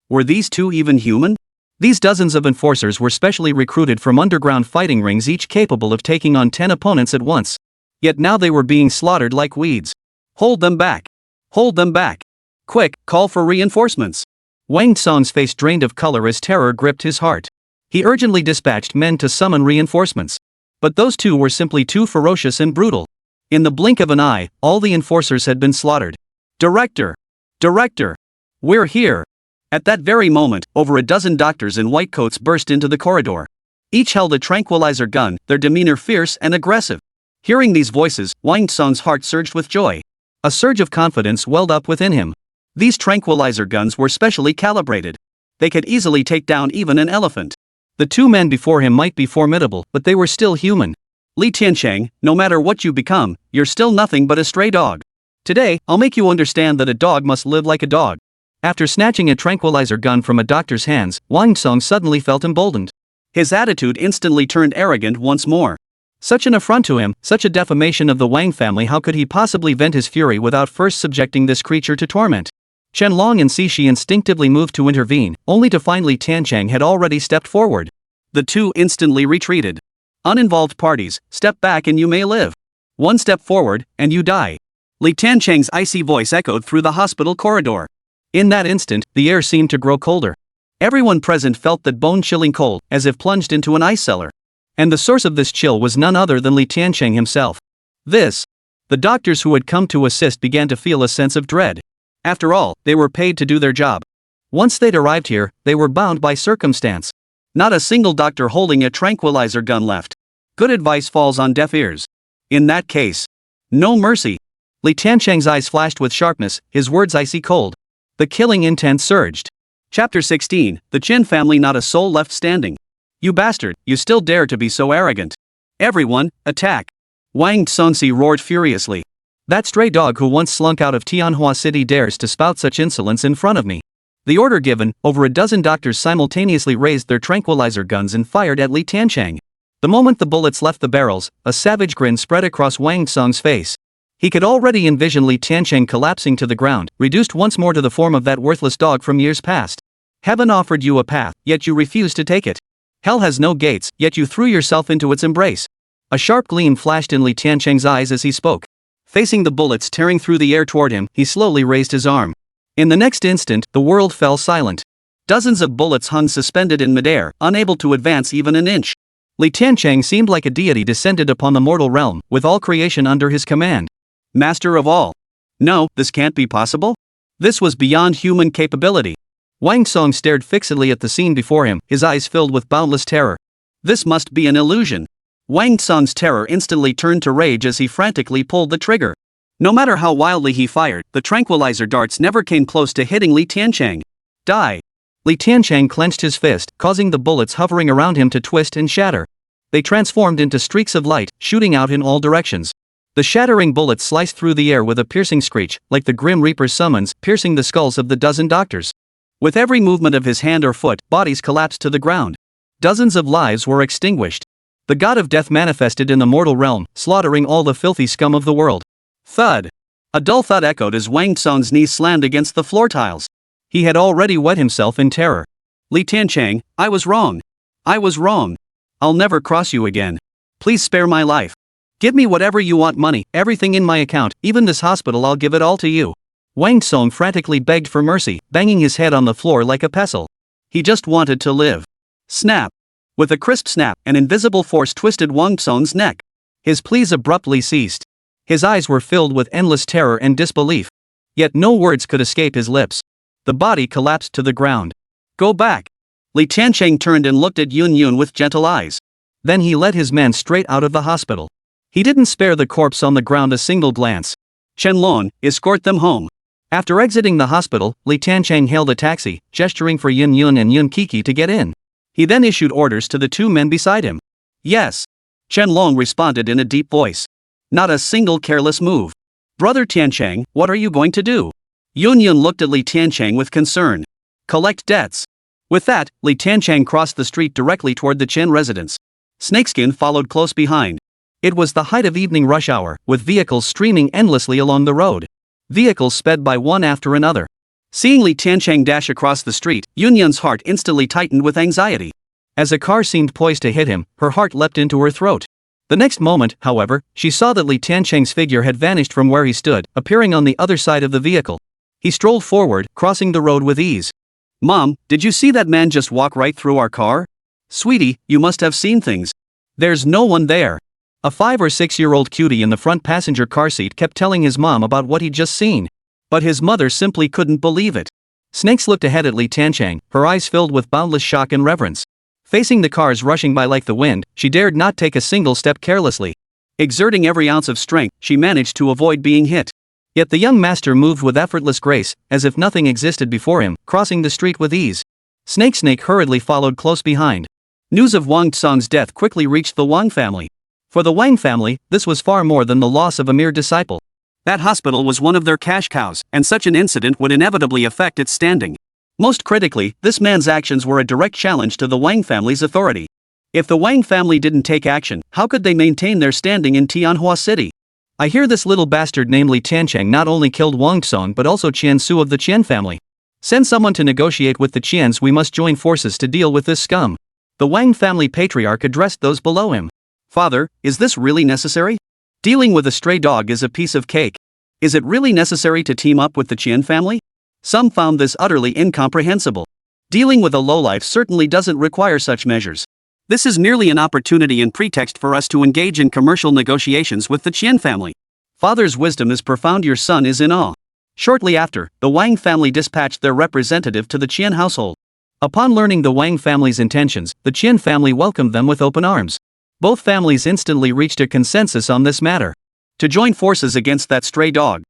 Were these two even human? These dozens of enforcers were specially recruited from underground fighting rings, each capable of taking on 10 opponents at once. Yet now they were being slaughtered like weeds. Hold them back! Hold them back! Quick, call for reinforcements! Wang Song's face drained of color as terror gripped his heart. He urgently dispatched men to summon reinforcements. But those two were simply too ferocious and brutal. In the blink of an eye, all the enforcers had been slaughtered. Director! Director! We're here! At that very moment, over a dozen doctors in white coats burst into the corridor. Each held a tranquilizer gun, their demeanor fierce and aggressive. Hearing these voices, Wang Song's heart surged with joy. A surge of confidence welled up within him. These tranquilizer guns were specially calibrated. They could easily take down even an elephant. The two men before him might be formidable, but they were still human. Li Tiancheng, no matter what you become, you're still nothing but a stray dog. Today, I'll make you understand that a dog must live like a dog. After snatching a tranquilizer gun from a doctor's hands, Wang Song suddenly felt emboldened. His attitude instantly turned arrogant once more. Such an affront to him, such a defamation of the Wang family, how could he possibly vent his fury without first subjecting this creature to torment? Chen Long and Cixi instinctively moved to intervene, only to find Li Tiancheng had already stepped forward. The two instantly retreated. Uninvolved parties, step back and you may live. One step forward, and you die. Li Tiancheng's icy voice echoed through the hospital corridor. In that instant, the air seemed to grow colder. Everyone present felt that bone-chilling cold, as if plunged into an ice cellar. And the source of this chill was none other than Li Tiancheng himself. The doctors who had come to assist began to feel a sense of dread. After all, they were paid to do their job. Once they'd arrived here, they were bound by circumstance. Not a single doctor holding a tranquilizer gun left. Good advice falls on deaf ears. In that case, no mercy. Li Tiancheng's eyes flashed with sharpness, his words icy cold. The killing intent surged. Chapter 16, The Chen family, not a soul left standing. You bastard, you still dare to be so arrogant. Everyone, attack. Wang Tsongsi roared furiously. That stray dog who once slunk out of Tianhua City dares to spout such insolence in front of me. The order given, over a dozen doctors simultaneously raised their tranquilizer guns and fired at Li Tiancheng. The moment the bullets left the barrels, a savage grin spread across Wang Song's face. He could already envision Li Tiancheng collapsing to the ground, reduced once more to the form of that worthless dog from years past. Heaven offered you a path, yet you refused to take it. Hell has no gates, yet you threw yourself into its embrace. A sharp gleam flashed in Li Tiancheng's eyes as he spoke. Facing the bullets tearing through the air toward him, he slowly raised his arm. In the next instant, the world fell silent. Dozens of bullets hung suspended in midair, unable to advance even an inch. Li Tiancheng seemed like a deity descended upon the mortal realm, with all creation under his command. Master of all. No, this can't be possible. This was beyond human capability. Wang Song stared fixedly at the scene before him, his eyes filled with boundless terror. This must be an illusion. Wang Song's terror instantly turned to rage as he frantically pulled the trigger. No matter how wildly he fired, the tranquilizer darts never came close to hitting Li Tiancheng. Die. Li Tiancheng clenched his fist, causing the bullets hovering around him to twist and shatter. They transformed into streaks of light, shooting out in all directions. The shattering bullets sliced through the air with a piercing screech, like the Grim Reaper's summons, piercing the skulls of the dozen doctors. With every movement of his hand or foot, bodies collapsed to the ground. Dozens of lives were extinguished. The god of death manifested in the mortal realm, slaughtering all the filthy scum of the world. Thud. A dull thud echoed as Wang Tsong's knees slammed against the floor tiles. He had already wet himself in terror. Li Tiancheng, I was wrong. I was wrong. I'll never cross you again. Please spare my life. Give me whatever you want, money, everything in my account, even this hospital, I'll give it all to you. Wang Tsong frantically begged for mercy, banging his head on the floor like a pestle. He just wanted to live. Snap. With a crisp snap, an invisible force twisted Wang Tsong's neck. His pleas abruptly ceased. His eyes were filled with endless terror and disbelief. Yet no words could escape his lips. The body collapsed to the ground. Go back. Li Tiancheng turned and looked at Yun Yun with gentle eyes. Then he led his men straight out of the hospital. He didn't spare the corpse on the ground a single glance. Chen Lon, escort them home. After exiting the hospital, Li Tiancheng hailed a taxi, gesturing for Yun Yun and Yun Kiki to get in. He then issued orders to the two men beside him. Yes. Chen Long responded in a deep voice. Not a single careless move. Brother Tiancheng, what are you going to do? Yun Yun looked at Li Tiancheng with concern. Collect debts. With that, Li Tiancheng crossed the street directly toward the Chen residence. Snakeskin followed close behind. It was the height of evening rush hour, with vehicles streaming endlessly along the road. Vehicles sped by one after another. Seeing Li Tiancheng dash across the street, Yun Yun's heart instantly tightened with anxiety. As a car seemed poised to hit him, her heart leapt into her throat. The next moment, however, she saw that Li Tiancheng's figure had vanished from where he stood, appearing on the other side of the vehicle. He strolled forward, crossing the road with ease. Mom, did you see that man just walk right through our car? Sweetie, you must have seen things. There's no one there. A 5 or 6-year-old cutie in the front passenger car seat kept telling his mom about what he'd just seen. But his mother simply couldn't believe it. Snakes looked ahead at Li Tiancheng, her eyes filled with boundless shock and reverence. Facing the cars rushing by like the wind, she dared not take a single step carelessly. Exerting every ounce of strength, she managed to avoid being hit. Yet the young master moved with effortless grace, as if nothing existed before him, crossing the street with ease. Snake hurriedly followed close behind. News of Wang Tsong's death quickly reached the Wang family. For the Wang family, this was far more than the loss of a mere disciple. That hospital was one of their cash cows, and such an incident would inevitably affect its standing. Most critically, this man's actions were a direct challenge to the Wang family's authority. If the Wang family didn't take action, how could they maintain their standing in Tianhua City? I hear this little bastard named Li Tiancheng not only killed Wang Tsong but also Chen Su of the Chen family. Send someone to negotiate with the Chens. We must join forces to deal with this scum. The Wang family patriarch addressed those below him. Father, is this really necessary? Dealing with a stray dog is a piece of cake. Is it really necessary to team up with the Chen family? Some found this utterly incomprehensible. Dealing with a lowlife certainly doesn't require such measures. This is merely an opportunity and pretext for us to engage in commercial negotiations with the Chen family. Father's wisdom is profound, your son is in awe. Shortly after, the Wang family dispatched their representative to the Chen household. Upon learning the Wang family's intentions, the Chen family welcomed them with open arms. Both families instantly reached a consensus on this matter. To join forces against that stray dog.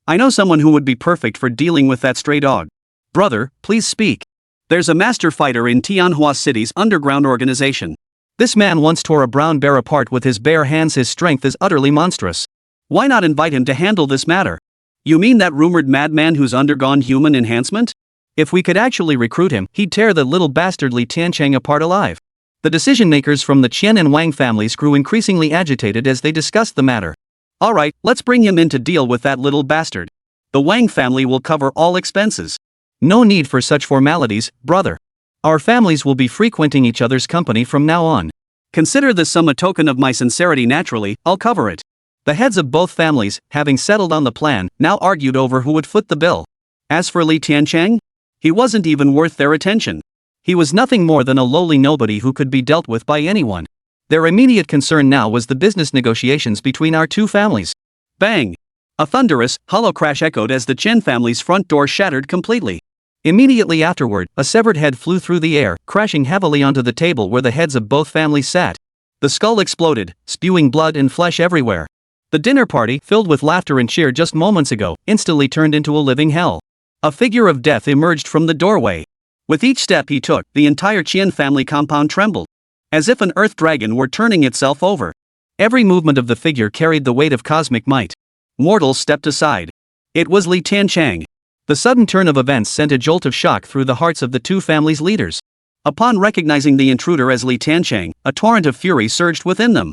I know someone who would be perfect for dealing with that stray dog. Brother, please speak. There's a master fighter in Tianhua City's underground organization. This man once tore a brown bear apart with his bare hands. His strength is utterly monstrous. Why not invite him to handle this matter? You mean that rumored madman who's undergone human enhancement? If we could actually recruit him, he'd tear the little bastard Li Tiancheng apart alive. The decision-makers from the Chen and Wang families grew increasingly agitated as they discussed the matter. Alright, let's bring him in to deal with that little bastard. The Wang family will cover all expenses. No need for such formalities, brother. Our families will be frequenting each other's company from now on. Consider this sum a token of my sincerity. Naturally, I'll cover it. The heads of both families, having settled on the plan, now argued over who would foot the bill. As for Li Tiancheng, he wasn't even worth their attention. He was nothing more than a lowly nobody who could be dealt with by anyone. Their immediate concern now was the business negotiations between our two families. Bang! A thunderous, hollow crash echoed as the Chen family's front door shattered completely. Immediately afterward, a severed head flew through the air, crashing heavily onto the table where the heads of both families sat. The skull exploded, spewing blood and flesh everywhere. The dinner party, filled with laughter and cheer just moments ago, instantly turned into a living hell. A figure of death emerged from the doorway. With each step he took, the entire Chen family compound trembled, as if an earth dragon were turning itself over. Every movement of the figure carried the weight of cosmic might. Mortals stepped aside. It was Li Tiancheng. The sudden turn of events sent a jolt of shock through the hearts of the two families' leaders. Upon recognizing the intruder as Li Tiancheng, a torrent of fury surged within them.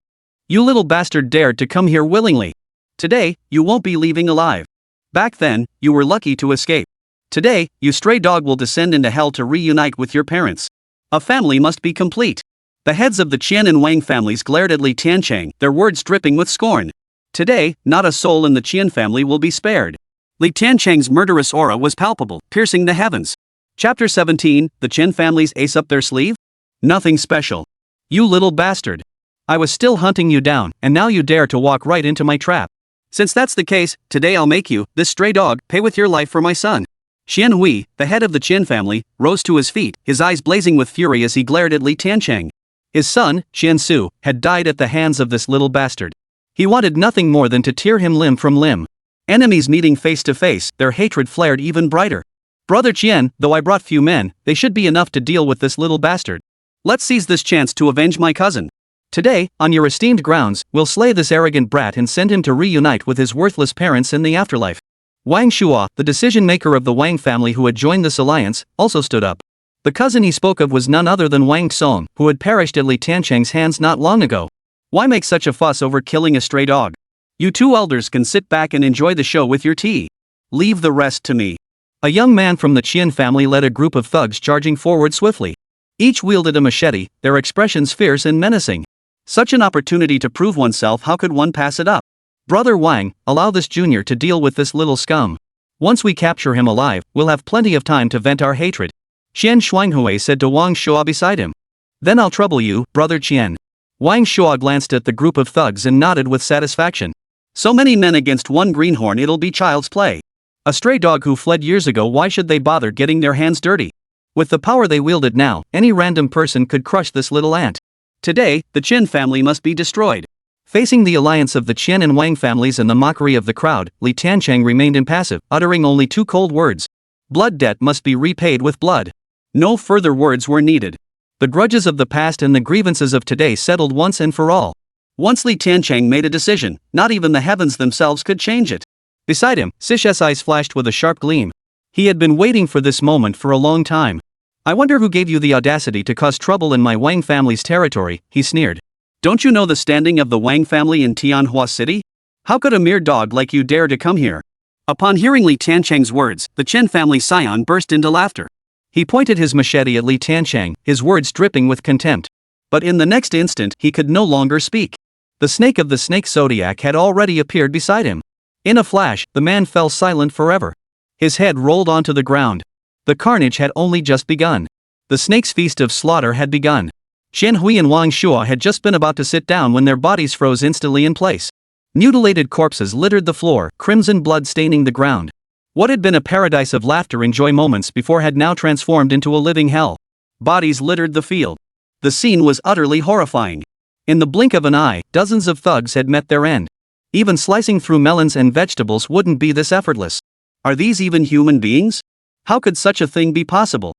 "You little bastard dared to come here willingly. Today, you won't be leaving alive. Back then, you were lucky to escape. Today, you stray dog will descend into hell to reunite with your parents. A family must be complete." The heads of the Chen and Wang families glared at Li Tiancheng, their words dripping with scorn. Today, not a soul in the Chen family will be spared. Li Tiancheng's murderous aura was palpable, piercing the heavens. Chapter 17, the Chen families ace up their sleeve? Nothing special. "You little bastard. I was still hunting you down, and now you dare to walk right into my trap. Since that's the case, today I'll make you, this stray dog, pay with your life for my son." Xian Hui, the head of the Chen family, rose to his feet, his eyes blazing with fury as he glared at Li Tiancheng. His son, Xian Su, had died at the hands of this little bastard. He wanted nothing more than to tear him limb from limb. Enemies meeting face to face, their hatred flared even brighter. "Brother Chen, though I brought few men, they should be enough to deal with this little bastard. Let's seize this chance to avenge my cousin. Today, on your esteemed grounds, we'll slay this arrogant brat and send him to reunite with his worthless parents in the afterlife." Wang Shua, the decision-maker of the Wang family who had joined this alliance, also stood up. The cousin he spoke of was none other than Wang Song, who had perished at Li Tiancheng's hands not long ago. "Why make such a fuss over killing a stray dog? You two elders can sit back and enjoy the show with your tea. Leave the rest to me." A young man from the Chen family led a group of thugs charging forward swiftly. Each wielded a machete, their expressions fierce and menacing. Such an opportunity to prove oneself, how could one pass it up? "Brother Wang, allow this junior to deal with this little scum. Once we capture him alive, we'll have plenty of time to vent our hatred," Xian Shuanghui said to Wang Shua beside him. "Then I'll trouble you, brother Qian." Wang Shua glanced at the group of thugs and nodded with satisfaction. So many men against one greenhorn, it'll be child's play. A stray dog who fled years ago, why should they bother getting their hands dirty? With the power they wielded now, any random person could crush this little ant. Today, the Chen family must be destroyed. Facing the alliance of the Chen and Wang families and the mockery of the crowd, Li Tiancheng remained impassive, uttering only two cold words. "Blood debt must be repaid with blood." No further words were needed. The grudges of the past and the grievances of today settled once and for all. Once Li Tiancheng made a decision, not even the heavens themselves could change it. Beside him, Sish's eyes flashed with a sharp gleam. He had been waiting for this moment for a long time. "I wonder who gave you the audacity to cause trouble in my Wang family's territory," he sneered. "Don't you know the standing of the Wang family in Tianhua City? How could a mere dog like you dare to come here?" Upon hearing Li Tiancheng's words, the Chen family scion burst into laughter. He pointed his machete at Li Tiancheng, his words dripping with contempt. But in the next instant, he could no longer speak. The snake of the snake zodiac had already appeared beside him. In a flash, the man fell silent forever. His head rolled onto the ground. The carnage had only just begun. The snake's feast of slaughter had begun. Xian Hui and Wang Shua had just been about to sit down when their bodies froze instantly in place. Mutilated corpses littered the floor, crimson blood staining the ground. What had been a paradise of laughter and joy moments before had now transformed into a living hell. Bodies littered the field. The scene was utterly horrifying. In the blink of an eye, dozens of thugs had met their end. Even slicing through melons and vegetables wouldn't be this effortless. Are these even human beings? How could such a thing be possible?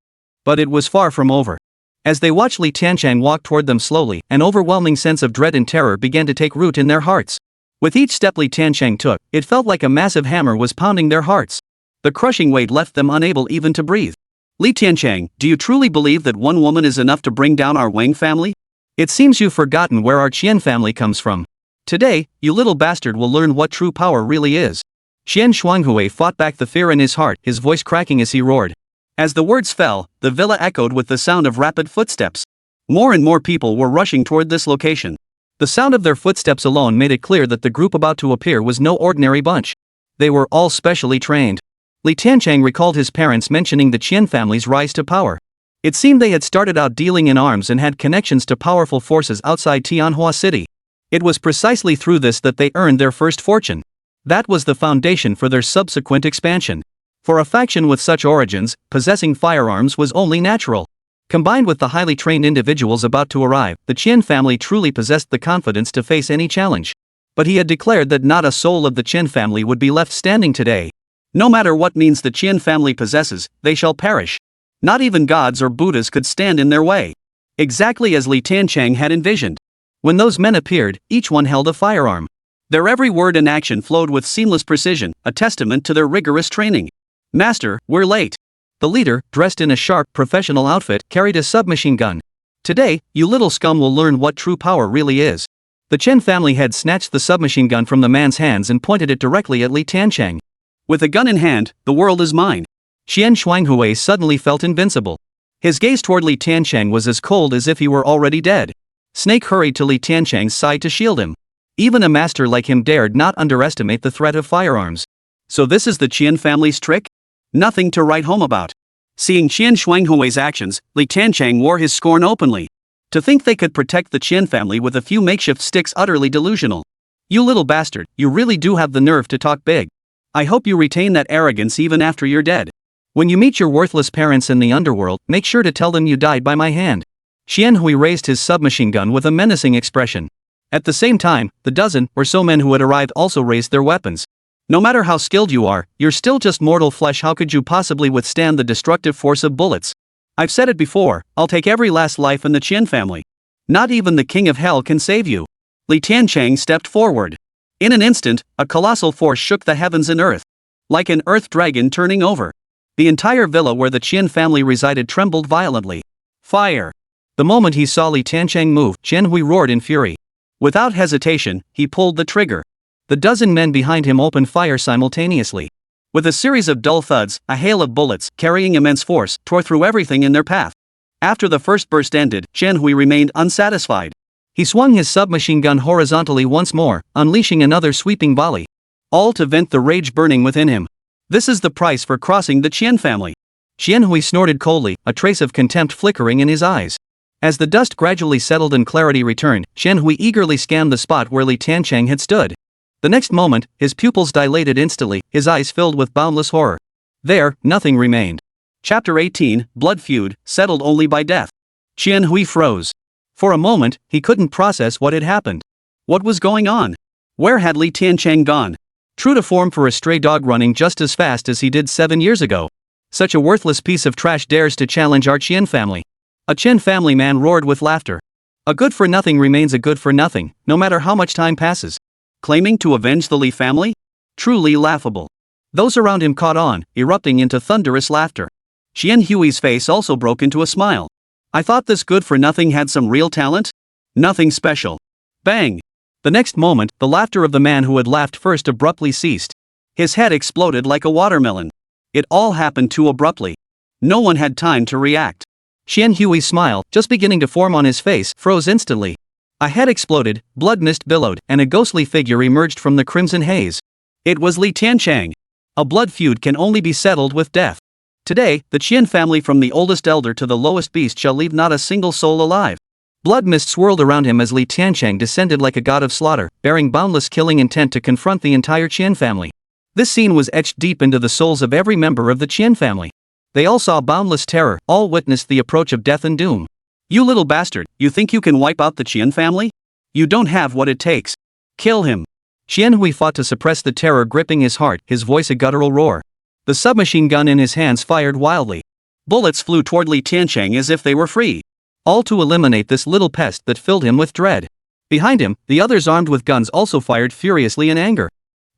But it was far from over. As they watched Li Tiancheng walk toward them slowly, an overwhelming sense of dread and terror began to take root in their hearts. With each step Li Tiancheng took, it felt like a massive hammer was pounding their hearts. The crushing weight left them unable even to breathe. "Li Tiancheng, do you truly believe that one woman is enough to bring down our Wang family? It seems you've forgotten where our Qian family comes from. Today, you little bastard will learn what true power really is." Xian Shuanghui fought back the fear in his heart, his voice cracking as he roared. As the words fell, the villa echoed with the sound of rapid footsteps. More and more people were rushing toward this location. The sound of their footsteps alone made it clear that the group about to appear was no ordinary bunch. They were all specially trained. Li Tiancheng recalled his parents mentioning the Qian family's rise to power. It seemed they had started out dealing in arms and had connections to powerful forces outside Tianhua City. It was precisely through this that they earned their first fortune. That was the foundation for their subsequent expansion. For a faction with such origins, possessing firearms was only natural. Combined with the highly trained individuals about to arrive, the Qian family truly possessed the confidence to face any challenge. But he had declared that not a soul of the Chen family would be left standing today. No matter what means the Chen family possesses, they shall perish. Not even gods or Buddhas could stand in their way. Exactly as Li Tiancheng had envisioned. When those men appeared, each one held a firearm. Their every word and action flowed with seamless precision, a testament to their rigorous training. "Master, we're late." The leader, dressed in a sharp, professional outfit, carried a submachine gun. "Today, you little scum will learn what true power really is." The Chen family had snatched the submachine gun from the man's hands and pointed it directly at Li Tiancheng. "With a gun in hand, the world is mine." Qian Shuanghui suddenly felt invincible. His gaze toward Li Tiancheng was as cold as if he were already dead. Snake hurried to Li Tiancheng's side to shield him. Even a master like him dared not underestimate the threat of firearms. So this is the Qian family's trick? Nothing to write home about. Seeing Qian Shuanghui's actions, Li Tiancheng wore his scorn openly. To think they could protect the Qian family with a few makeshift sticks, utterly delusional. "You little bastard, you really do have the nerve to talk big. I hope you retain that arrogance even after you're dead. When you meet your worthless parents in the underworld, make sure to tell them you died by my hand." Qianhui raised his submachine gun with a menacing expression. At the same time, the dozen or so men who had arrived also raised their weapons. "No matter how skilled you are, you're still just mortal flesh. How could you possibly withstand the destructive force of bullets? I've said it before, I'll take every last life in the Qian family. Not even the king of hell can save you." Li Tiancheng stepped forward. In an instant, a colossal force shook the heavens and earth. Like an earth dragon turning over. The entire villa where the Qian family resided trembled violently. "Fire!" The moment he saw Li Tiancheng move, Tianhui roared in fury. Without hesitation, he pulled the trigger. The dozen men behind him opened fire simultaneously. With a series of dull thuds, a hail of bullets, carrying immense force, tore through everything in their path. After the first burst ended, Tianhui remained unsatisfied. He swung his submachine gun horizontally once more, unleashing another sweeping volley. All to vent the rage burning within him. This is the price for crossing the Qian family. Tianhui snorted coldly, a trace of contempt flickering in his eyes. As the dust gradually settled and clarity returned, Tianhui eagerly scanned the spot where Li Tiancheng had stood. The next moment, his pupils dilated instantly, his eyes filled with boundless horror. There, nothing remained. Chapter 18, Blood Feud, settled only by death. Tianhui froze. For a moment, he couldn't process what had happened. What was going on? Where had Li Tiancheng gone? True to form for a stray dog running just as fast as he did 7 years ago. Such a worthless piece of trash dares to challenge our Qian family. A Chen family man roared with laughter. A good-for-nothing remains a good-for-nothing, no matter how much time passes. Claiming to avenge the Li family? Truly laughable. Those around him caught on, erupting into thunderous laughter. Tianhui's face also broke into a smile. "I thought this good-for-nothing had some real talent? Nothing special." Bang! The next moment, the laughter of the man who had laughed first abruptly ceased. His head exploded like a watermelon. It all happened too abruptly. No one had time to react. Tianhui's smile, just beginning to form on his face, froze instantly. A head exploded, blood mist billowed, and a ghostly figure emerged from the crimson haze. It was Li Tiancheng. A blood feud can only be settled with death. Today, the Qian family from the oldest elder to the lowest beast shall leave not a single soul alive. Blood mist swirled around him as Li Tiancheng descended like a god of slaughter, bearing boundless killing intent to confront the entire Qian family. This scene was etched deep into the souls of every member of the Qian family. They all saw boundless terror, all witnessed the approach of death and doom. "You little bastard, you think you can wipe out the Qian family? You don't have what it takes. Kill him." Tianhui fought to suppress the terror gripping his heart, his voice a guttural roar. The submachine gun in his hands fired wildly. Bullets flew toward Li Tiancheng as if they were free. All to eliminate this little pest that filled him with dread. Behind him, the others armed with guns also fired furiously in anger.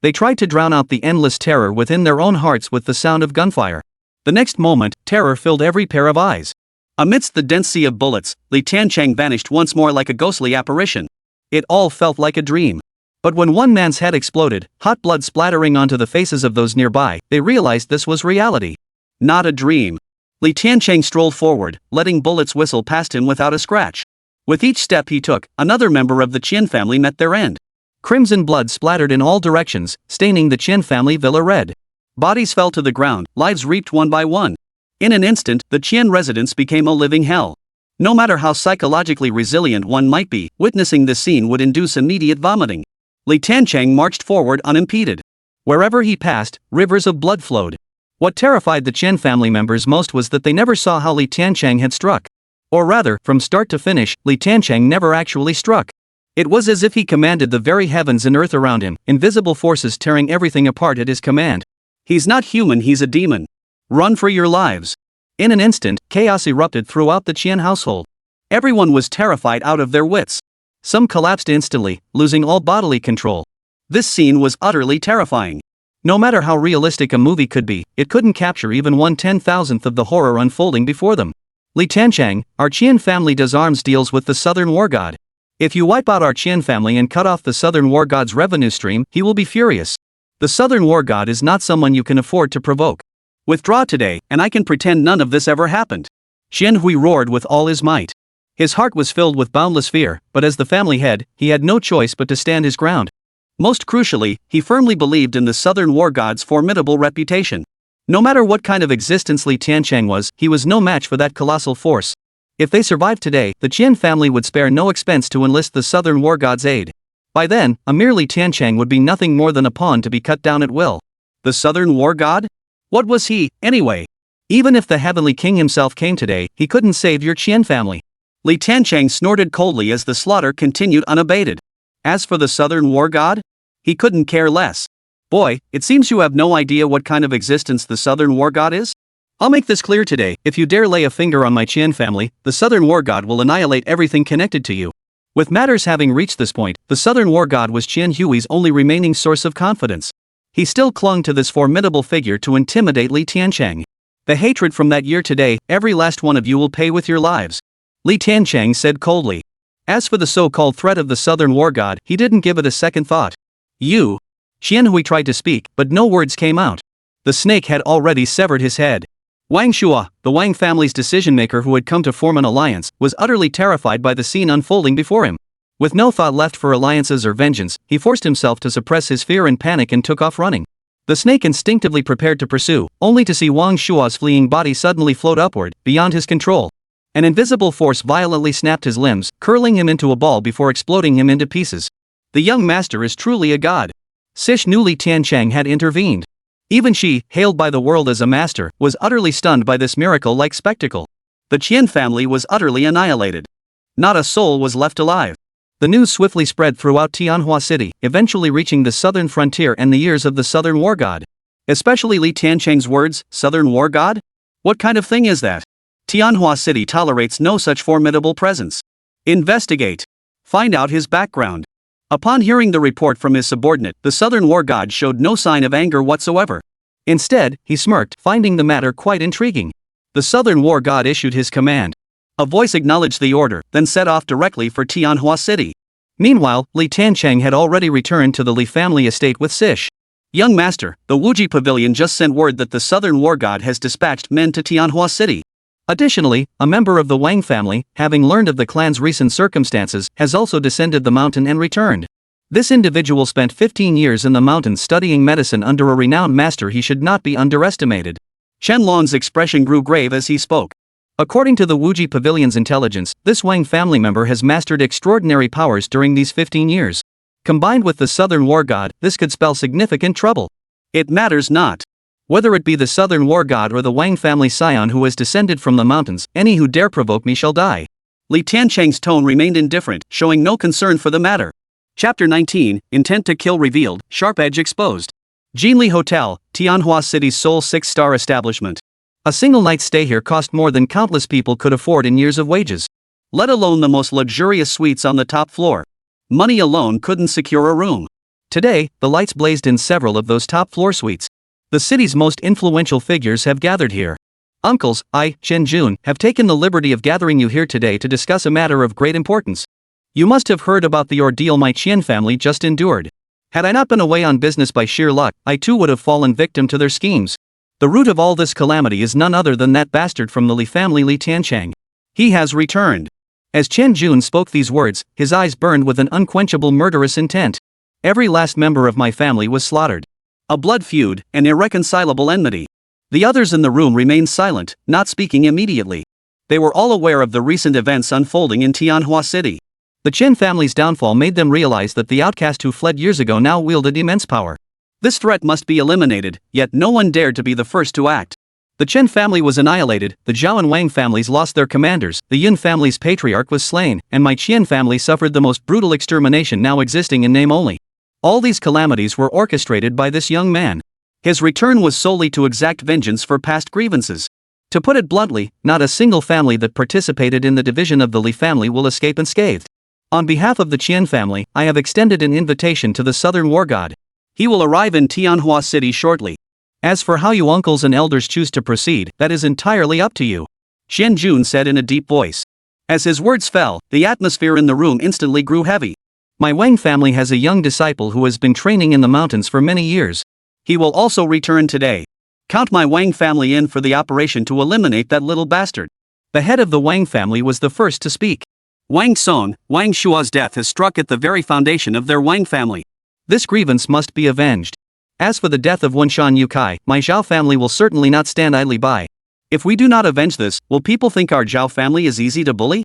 They tried to drown out the endless terror within their own hearts with the sound of gunfire. The next moment, terror filled every pair of eyes. Amidst the dense sea of bullets, Li Tiancheng vanished once more like a ghostly apparition. It all felt like a dream. But when one man's head exploded, hot blood splattering onto the faces of those nearby, they realized this was reality. Not a dream. Li Tiancheng strolled forward, letting bullets whistle past him without a scratch. With each step he took, another member of the Qian family met their end. Crimson blood splattered in all directions, staining the Qian family villa red. Bodies fell to the ground, lives reaped one by one. In an instant, the Qian residence became a living hell. No matter how psychologically resilient one might be, witnessing this scene would induce immediate vomiting. Li Tiancheng marched forward unimpeded. Wherever he passed, rivers of blood flowed. What terrified the Chen family members most was that they never saw how Li Tiancheng had struck. Or rather, from start to finish, Li Tiancheng never actually struck. It was as if he commanded the very heavens and earth around him, invisible forces tearing everything apart at his command. He's not human, he's a demon. Run for your lives. In an instant, chaos erupted throughout the Chen household. Everyone was terrified out of their wits. Some collapsed instantly, losing all bodily control. This scene was utterly terrifying. No matter how realistic a movie could be, it couldn't capture even 1/10,000th of the horror unfolding before them. Li Tiancheng, our Chen family does arms deals with the Southern War God. If you wipe out our Chen family and cut off the Southern War God's revenue stream, he will be furious. The Southern War God is not someone you can afford to provoke. Withdraw today, and I can pretend none of this ever happened. Chen Hui roared with all his might. His heart was filled with boundless fear, but as the family head, he had no choice but to stand his ground. Most crucially, he firmly believed in the Southern War God's formidable reputation. No matter what kind of existence Li Tiancheng was, he was no match for that colossal force. If they survived today, the Chen family would spare no expense to enlist the Southern War God's aid. By then, a mere Li Tiancheng would be nothing more than a pawn to be cut down at will. The Southern War God? What was he, anyway? Even if the Heavenly King himself came today, he couldn't save your Chen family. Li Tiancheng snorted coldly as the slaughter continued unabated. As for the Southern War God? He couldn't care less. Boy, it seems you have no idea what kind of existence the Southern War God is? I'll make this clear today, if you dare lay a finger on my Chen family, the Southern War God will annihilate everything connected to you. With matters having reached this point, the Southern War God was Chen Hui's only remaining source of confidence. He still clung to this formidable figure to intimidate Li Tiancheng. The hatred from that year today, every last one of you will pay with your lives. Li Tiancheng said coldly. As for the so-called threat of the Southern War God, he didn't give it a second thought. You. Chen Hui tried to speak, but no words came out. The snake had already severed his head. Wang Shua, the Wang family's decision-maker who had come to form an alliance, was utterly terrified by the scene unfolding before him. With no thought left for alliances or vengeance, he forced himself to suppress his fear and panic and took off running. The snake instinctively prepared to pursue, only to see Wang Shua's fleeing body suddenly float upward, beyond his control. An invisible force violently snapped his limbs, curling him into a ball before exploding him into pieces. The young master is truly a god. Sish knew Li Tiancheng had intervened. Even she, hailed by the world as a master, was utterly stunned by this miracle-like spectacle. The Chen family was utterly annihilated. Not a soul was left alive. The news swiftly spread throughout Tianhua City, eventually reaching the southern frontier and the ears of the Southern War God. Especially Li Tiancheng's words, Southern War God? What kind of thing is that? Tianhua City tolerates no such formidable presence. Investigate. Find out his background. Upon hearing the report from his subordinate, the Southern War God showed no sign of anger whatsoever. Instead, he smirked, finding the matter quite intriguing. The Southern War God issued his command. A voice acknowledged the order, then set off directly for Tianhua City. Meanwhile, Li Tiancheng had already returned to the Li family estate with Sish. Young master, the Wuji Pavilion just sent word that the Southern War God has dispatched men to Tianhua City. Additionally, a member of the Wang family, having learned of the clan's recent circumstances, has also descended the mountain and returned. This individual spent 15 years in the mountains studying medicine under a renowned master. He should not be underestimated. Chen Long's expression grew grave as he spoke. According to the Wuji Pavilion's intelligence, this Wang family member has mastered extraordinary powers during these 15 years. Combined with the Southern War God, this could spell significant trouble. It matters not. Whether it be the Southern War God or the Wang family scion who has descended from the mountains, any who dare provoke me shall die. Li Tiancheng's tone remained indifferent, showing no concern for the matter. Chapter 19, Intent to Kill revealed, Sharp Edge exposed. Jinli Hotel, Tianhua City's sole 6-star establishment. A single night's stay here cost more than countless people could afford in years of wages. Let alone the most luxurious suites on the top floor. Money alone couldn't secure a room. Today, the lights blazed in several of those top floor suites. The city's most influential figures have gathered here. Uncles, I, Chen Jun, have taken the liberty of gathering you here today to discuss a matter of great importance. You must have heard about the ordeal my Chen family just endured. Had I not been away on business by sheer luck, I too would have fallen victim to their schemes. The root of all this calamity is none other than that bastard from the Li family, Li Tiancheng. He has returned. As Chen Jun spoke these words, his eyes burned with an unquenchable murderous intent. Every last member of my family was slaughtered. A blood feud, an irreconcilable enmity. The others in the room remained silent, not speaking immediately. They were all aware of the recent events unfolding in Tianhua City. The Chen family's downfall made them realize that the outcast who fled years ago now wielded immense power. This threat must be eliminated, yet no one dared to be the first to act. The Chen family was annihilated, the Zhao and Wang families lost their commanders, the Yun family's patriarch was slain, and my Qian family suffered the most brutal extermination now existing in name only. All these calamities were orchestrated by this young man. His return was solely to exact vengeance for past grievances. To put it bluntly, not a single family that participated in the division of the Li family will escape unscathed. On behalf of the Qian family, I have extended an invitation to the southern war god. He will arrive in Tianhua City shortly. As for how you uncles and elders choose to proceed, that is entirely up to you, Xian Jun said in a deep voice. As his words fell, the atmosphere in the room instantly grew heavy. My Wang family has a young disciple who has been training in the mountains for many years. He will also return today. Count my Wang family in for the operation to eliminate that little bastard. The head of the Wang family was the first to speak. Wang Song, Wang Shua's death has struck at the very foundation of their Wang family. This grievance must be avenged. As for the death of Wenshan Yukai, my Zhao family will certainly not stand idly by. If we do not avenge this, will people think our Zhao family is easy to bully?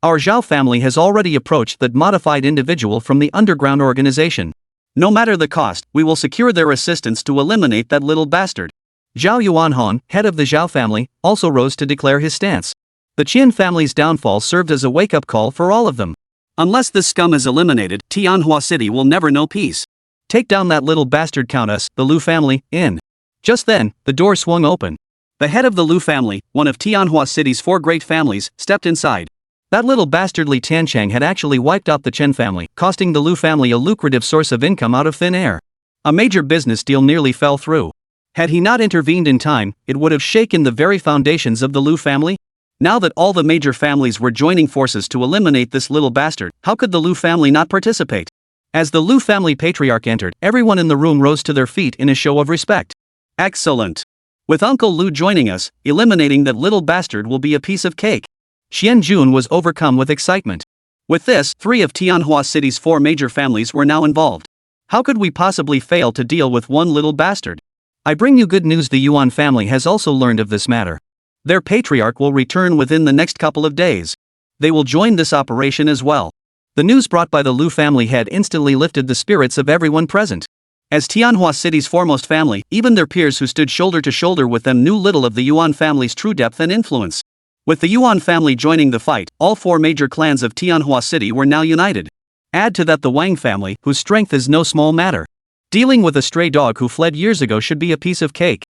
Our Zhao family has already approached that modified individual from the underground organization. No matter the cost, we will secure their assistance to eliminate that little bastard. Zhao Yuanhong, head of the Zhao family, also rose to declare his stance. The Qian family's downfall served as a wake-up call for all of them. Unless this scum is eliminated, Tianhua City will never know peace. Take down that little bastard, count us, the Lu family, in. Just then, the door swung open. The head of the Lu family, one of Tianhua City's 4 great families, stepped inside. That little bastardly Tiancheng had actually wiped out the Chen family, costing the Lu family a lucrative source of income out of thin air. A major business deal nearly fell through. Had he not intervened in time, it would have shaken the very foundations of the Lu family. Now that all the major families were joining forces to eliminate this little bastard, how could the Lu family not participate? As the Lu family patriarch entered, everyone in the room rose to their feet in a show of respect. Excellent. With Uncle Lu joining us, eliminating that little bastard will be a piece of cake. Xian Jun was overcome with excitement. With this, 3 of Tianhua City's 4 major families were now involved. How could we possibly fail to deal with one little bastard? I bring you good news, the Yuan family has also learned of this matter. Their patriarch will return within the next couple of days. They will join this operation as well. The news brought by the Lu family head instantly lifted the spirits of everyone present. As Tianhua City's foremost family, even their peers who stood shoulder to shoulder with them knew little of the Yuan family's true depth and influence. With the Yuan family joining the fight, all 4 major clans of Tianhua City were now united. Add to that the Wang family, whose strength is no small matter. Dealing with a stray dog who fled years ago should be a piece of cake.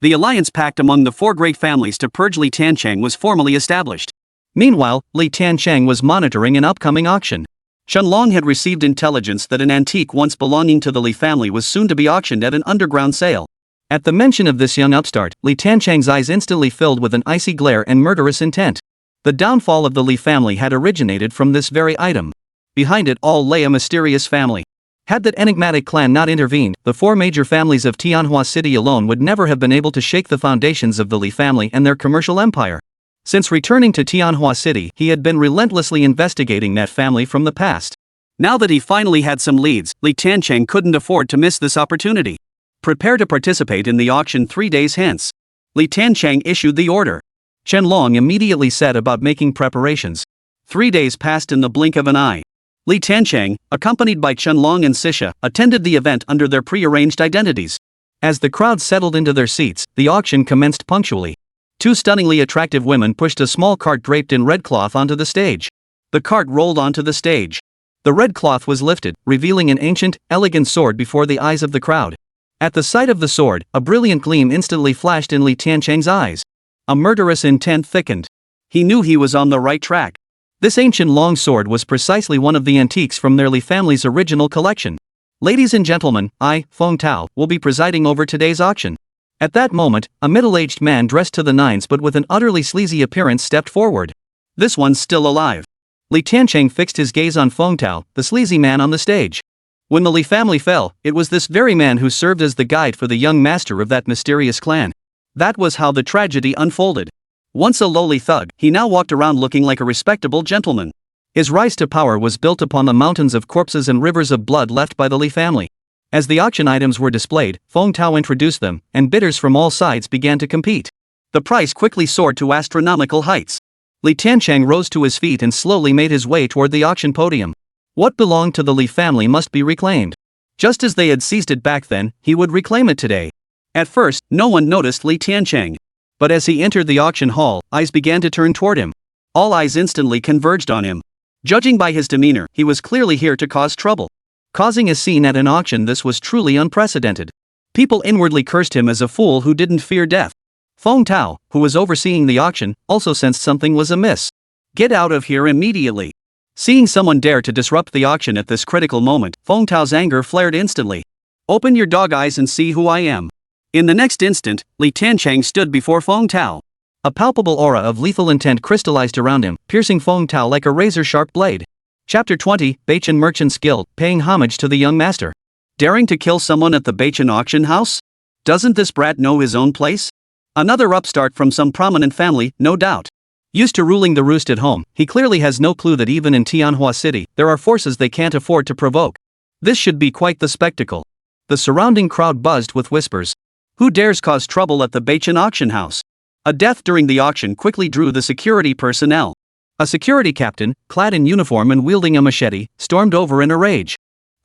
The alliance pact among the 4 great families to purge Li Tiancheng was formally established. Meanwhile, Li Tiancheng was monitoring an upcoming auction. Chen Long had received intelligence that an antique once belonging to the Li family was soon to be auctioned at an underground sale. At the mention of this young upstart, Li Tiancheng's eyes instantly filled with an icy glare and murderous intent. The downfall of the Li family had originated from this very item. Behind it all lay a mysterious family. Had that enigmatic clan not intervened, the 4 major families of Tianhua City alone would never have been able to shake the foundations of the Li family and their commercial empire. Since returning to Tianhua City, he had been relentlessly investigating that family from the past. Now that he finally had some leads, Li Tiancheng couldn't afford to miss this opportunity. Prepare to participate in the auction 3 days hence. Li Tiancheng issued the order. Chen Long immediately set about making preparations. 3 days passed in the blink of an eye. Li Tiancheng, accompanied by Chen Long and Sisha, attended the event under their pre-arranged identities. As the crowd settled into their seats, the auction commenced punctually. 2 stunningly attractive women pushed a small cart draped in red cloth onto the stage. The cart rolled onto the stage. The red cloth was lifted, revealing an ancient, elegant sword before the eyes of the crowd. At the sight of the sword, a brilliant gleam instantly flashed in Li Tiancheng's eyes. A murderous intent thickened. He knew he was on the right track. This ancient long sword was precisely one of the antiques from their Li family's original collection. Ladies and gentlemen, I, Feng Tao, will be presiding over today's auction. At that moment, a middle-aged man dressed to the nines but with an utterly sleazy appearance stepped forward. This one's still alive. Li Tiancheng fixed his gaze on Feng Tao, the sleazy man on the stage. When the Li family fell, it was this very man who served as the guide for the young master of that mysterious clan. That was how the tragedy unfolded. Once a lowly thug, he now walked around looking like a respectable gentleman. His rise to power was built upon the mountains of corpses and rivers of blood left by the Li family. As the auction items were displayed, Feng Tao introduced them, and bidders from all sides began to compete. The price quickly soared to astronomical heights. Li Tiancheng rose to his feet and slowly made his way toward the auction podium. What belonged to the Li family must be reclaimed. Just as they had seized it back then, he would reclaim it today. At first, no one noticed Li Tiancheng. But as he entered the auction hall, eyes began to turn toward him. All eyes instantly converged on him. Judging by his demeanor, he was clearly here to cause trouble. Causing a scene at an auction, this was truly unprecedented. People inwardly cursed him as a fool who didn't fear death. Feng Tao, who was overseeing the auction, also sensed something was amiss. Get out of here immediately. Seeing someone dare to disrupt the auction at this critical moment, Feng Tao's anger flared instantly. Open your dog eyes and see who I am. In the next instant, Tiancheng stood before Feng Tao. A palpable aura of lethal intent crystallized around him, piercing Feng Tao like a razor-sharp blade. Chapter 20, Beichen Merchant's Guild, paying homage to the young master. Daring to kill someone at the Beichen auction house? Doesn't this brat know his own place? Another upstart from some prominent family, no doubt. Used to ruling the roost at home, he clearly has no clue that even in Tianhua City, there are forces they can't afford to provoke. This should be quite the spectacle. The surrounding crowd buzzed with whispers. Who dares cause trouble at the Beichen auction house? A death during the auction quickly drew the security personnel. A security captain, clad in uniform and wielding a machete, stormed over in a rage.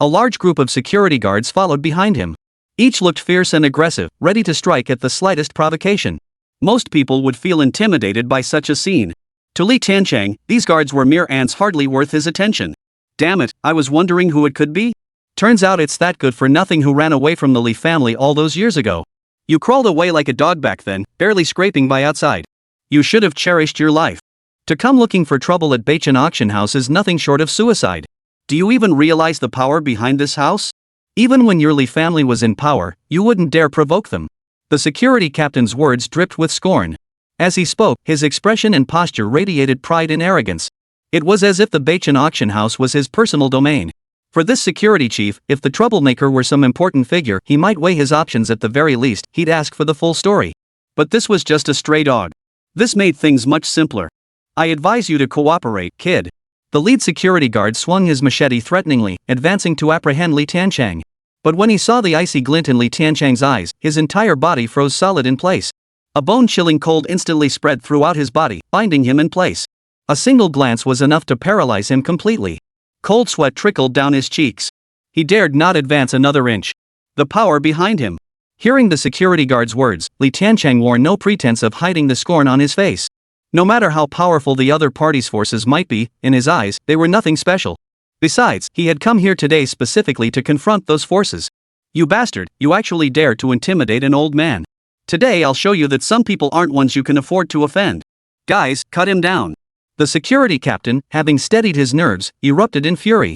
A large group of security guards followed behind him. Each looked fierce and aggressive, ready to strike at the slightest provocation. Most people would feel intimidated by such a scene. To Tiancheng, these guards were mere ants hardly worth his attention. Damn it, I was wondering who it could be? Turns out it's that good-for-nothing who ran away from the Li family all those years ago. You crawled away like a dog back then, barely scraping by outside. You should have cherished your life. To come looking for trouble at Beichen auction house is nothing short of suicide. Do you even realize the power behind this house? Even when your Li family was in power, you wouldn't dare provoke them. The security captain's words dripped with scorn. As he spoke, his expression and posture radiated pride and arrogance. It was as if the Beichen auction house was his personal domain. For this security chief, if the troublemaker were some important figure, he might weigh his options. At the very least, he'd ask for the full story. But this was just a stray dog. This made things much simpler. I advise you to cooperate, kid. The lead security guard swung his machete threateningly, advancing to apprehend Tiancheng. But when he saw the icy glint in Tiancheng's eyes, his entire body froze solid in place. A bone-chilling cold instantly spread throughout his body, binding him in place. A single glance was enough to paralyze him completely. Cold sweat trickled down his cheeks. He dared not advance another inch. The power behind him. Hearing the security guard's words, Tiancheng wore no pretense of hiding the scorn on his face. No matter how powerful the other party's forces might be, in his eyes, they were nothing special. Besides, he had come here today specifically to confront those forces. You bastard, you actually dare to intimidate an old man. Today I'll show you that some people aren't ones you can afford to offend. Guys, cut him down. The security captain, having steadied his nerves, erupted in fury.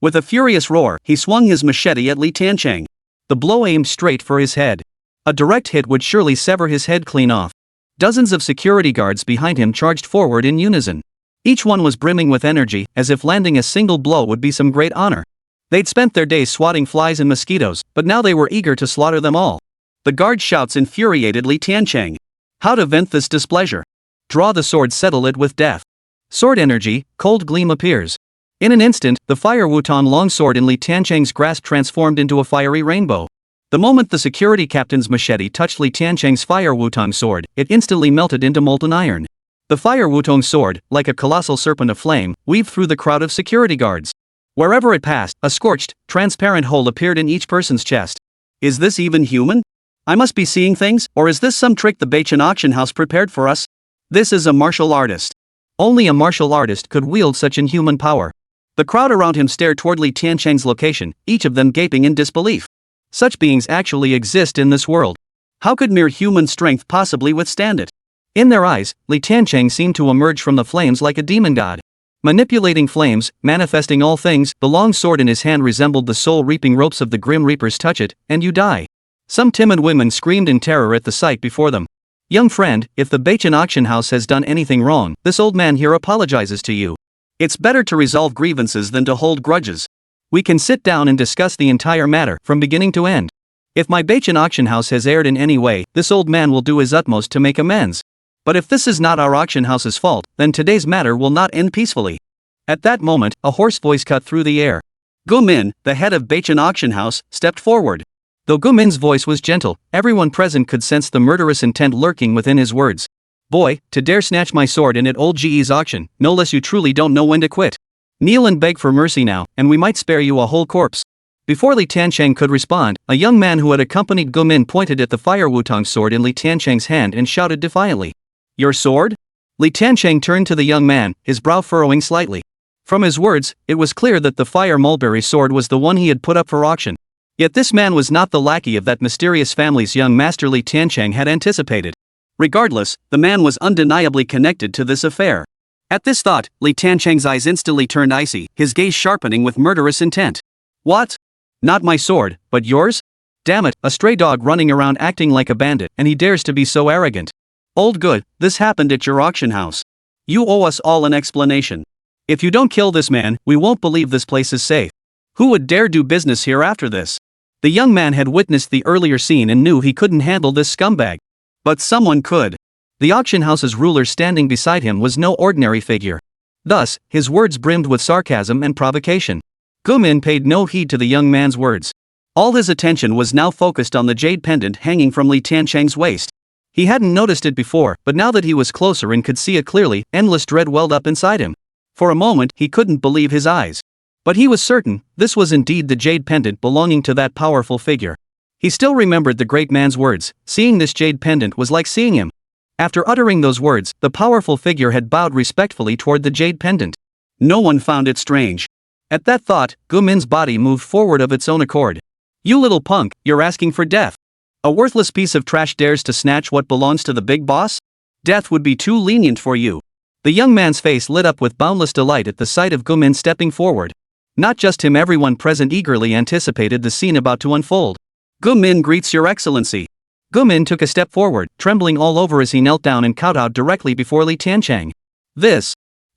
With a furious roar, he swung his machete at Tiancheng. The blow aimed straight for his head. A direct hit would surely sever his head clean off. Dozens of security guards behind him charged forward in unison. Each one was brimming with energy, as if landing a single blow would be some great honor. They'd spent their days swatting flies and mosquitoes, but now they were eager to slaughter them all. The guard's shouts infuriated Tiancheng. How to vent this displeasure? Draw the sword, settle it with death. Sword energy, cold gleam appears. In an instant, the fire wutan long sword in Tiancheng's grasp transformed into a fiery rainbow. The moment the security captain's machete touched Tiancheng's fire wutan sword, it instantly melted into molten iron. The fire wutong sword, like a colossal serpent of flame, weaved through the crowd of security guards. Wherever it passed, a scorched, transparent hole appeared in each person's chest. Is this even human? I must be seeing things, or is this some trick the Beichen auction house prepared for us? This is a martial artist. Only a martial artist could wield such inhuman power. The crowd around him stared toward Tiancheng's location, each of them gaping in disbelief. Such beings actually exist in this world. How could mere human strength possibly withstand it? In their eyes, Tiancheng seemed to emerge from the flames like a demon god. Manipulating flames, manifesting all things, the long sword in his hand resembled the soul-reaping ropes of the Grim Reapers. Touch it, and you die. Some timid women screamed in terror at the sight before them. Young friend, if the Beichen auction house has done anything wrong, this old man here apologizes to you. It's better to resolve grievances than to hold grudges. We can sit down and discuss the entire matter, from beginning to end. If my Beichen auction house has erred in any way, this old man will do his utmost to make amends. But if this is not our auction house's fault, then today's matter will not end peacefully. At that moment, a hoarse voice cut through the air. Gu Min, the head of Beichen auction house, stepped forward. Though Gu Min's voice was gentle, everyone present could sense the murderous intent lurking within his words. Boy, to dare snatch my sword in at old GE's auction, no less you truly don't know when to quit. Kneel and beg for mercy now, and we might spare you a whole corpse. Before Li Tiancheng could respond, a young man who had accompanied Gu Min pointed at the fire Wutong sword in Li Tiancheng's hand and shouted defiantly. Your sword? Li Tiancheng turned to the young man, his brow furrowing slightly. From his words, it was clear that the fire mulberry sword was the one he had put up for auction. Yet this man was not the lackey of that mysterious family's young master Li Tiancheng had anticipated. Regardless, the man was undeniably connected to this affair. At this thought, Li Tiancheng's eyes instantly turned icy, his gaze sharpening with murderous intent. What? Not my sword, but yours? Damn it, a stray dog running around acting like a bandit, and he dares to be so arrogant. Old good, this happened at your auction house. You owe us all an explanation. If you don't kill this man, we won't believe this place is safe. Who would dare do business here after this? The young man had witnessed the earlier scene and knew he couldn't handle this scumbag. But someone could. The auction house's ruler standing beside him was no ordinary figure. Thus, his words brimmed with sarcasm and provocation. Gu Min paid no heed to the young man's words. All his attention was now focused on the jade pendant hanging from Li Tiancheng's waist. He hadn't noticed it before, but now that he was closer and could see it clearly, endless dread welled up inside him. For a moment, he couldn't believe his eyes. But he was certain, this was indeed the jade pendant belonging to that powerful figure. He still remembered the great man's words, seeing this jade pendant was like seeing him. After uttering those words, the powerful figure had bowed respectfully toward the jade pendant. No one found it strange. At that thought, Gu Min's body moved forward of its own accord. You little punk, you're asking for death. A worthless piece of trash dares to snatch what belongs to the big boss? Death would be too lenient for you. The young man's face lit up with boundless delight at the sight of Gu Min stepping forward. Not just him, everyone present eagerly anticipated the scene about to unfold. Gu Min greets your excellency. Gu Min took a step forward, trembling all over as he knelt down and kowtowed directly before Li Tiancheng.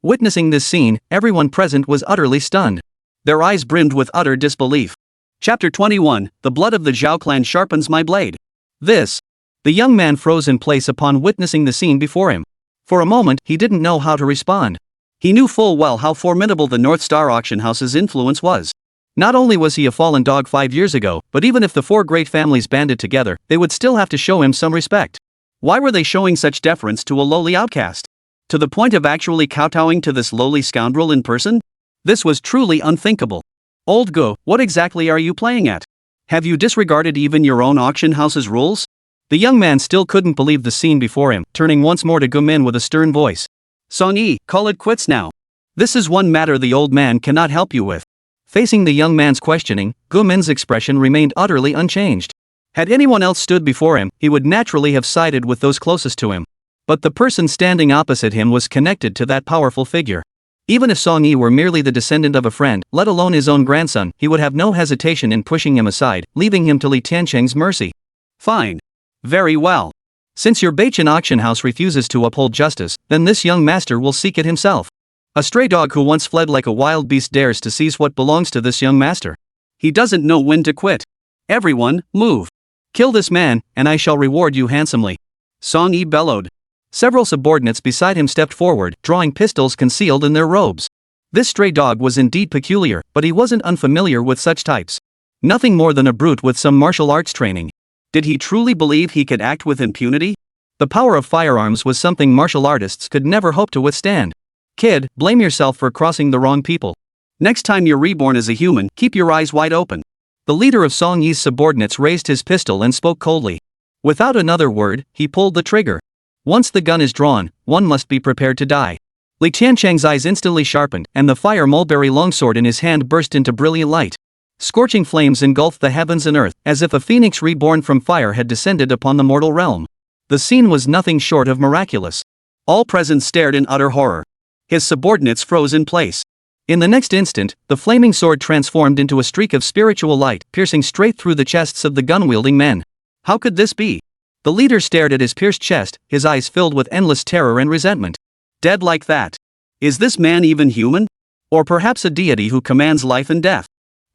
Witnessing this scene, everyone present was utterly stunned. Their eyes brimmed with utter disbelief. Chapter 21, The Blood of the Zhao Clan Sharpens My Blade. The young man froze in place upon witnessing the scene before him. For a moment, he didn't know how to respond. He knew full well how formidable the North Star Auction House's influence was. Not only was he a fallen dog 5 years ago, but even if the 4 great families banded together, they would still have to show him some respect. Why were they showing such deference to a lowly outcast? To the point of actually kowtowing to this lowly scoundrel in person? This was truly unthinkable. Old Go, what exactly are you playing at? Have you disregarded even your own auction house's rules? The young man still couldn't believe the scene before him, turning once more to Gu Min with a stern voice. Song Yi, call it quits now. This is one matter the old man cannot help you with. Facing the young man's questioning, Gu Min's expression remained utterly unchanged. Had anyone else stood before him, he would naturally have sided with those closest to him. But the person standing opposite him was connected to that powerful figure. Even if Song Yi were merely the descendant of a friend, let alone his own grandson, he would have no hesitation in pushing him aside, leaving him to Li Tiancheng's mercy. Fine. Very well. Since your Beichen auction house refuses to uphold justice, then this young master will seek it himself. A stray dog who once fled like a wild beast dares to seize what belongs to this young master. He doesn't know when to quit. Everyone, move. Kill this man, and I shall reward you handsomely. Song Yi bellowed. Several subordinates beside him stepped forward, drawing pistols concealed in their robes. This stray dog was indeed peculiar, but he wasn't unfamiliar with such types. Nothing more than a brute with some martial arts training. Did he truly believe he could act with impunity? The power of firearms was something martial artists could never hope to withstand. Kid, blame yourself for crossing the wrong people. Next time you're reborn as a human, keep your eyes wide open. The leader of Song Yi's subordinates raised his pistol and spoke coldly. Without another word, he pulled the trigger. Once the gun is drawn, one must be prepared to die. Li Tiancheng's eyes instantly sharpened, and the fire mulberry longsword in his hand burst into brilliant light. Scorching flames engulfed the heavens and earth, as if a phoenix reborn from fire had descended upon the mortal realm. The scene was nothing short of miraculous. All present stared in utter horror. His subordinates froze in place. In the next instant, the flaming sword transformed into a streak of spiritual light, piercing straight through the chests of the gun-wielding men. How could this be? The leader stared at his pierced chest, his eyes filled with endless terror and resentment. Dead like that? Is this man even human? Or perhaps a deity who commands life and death?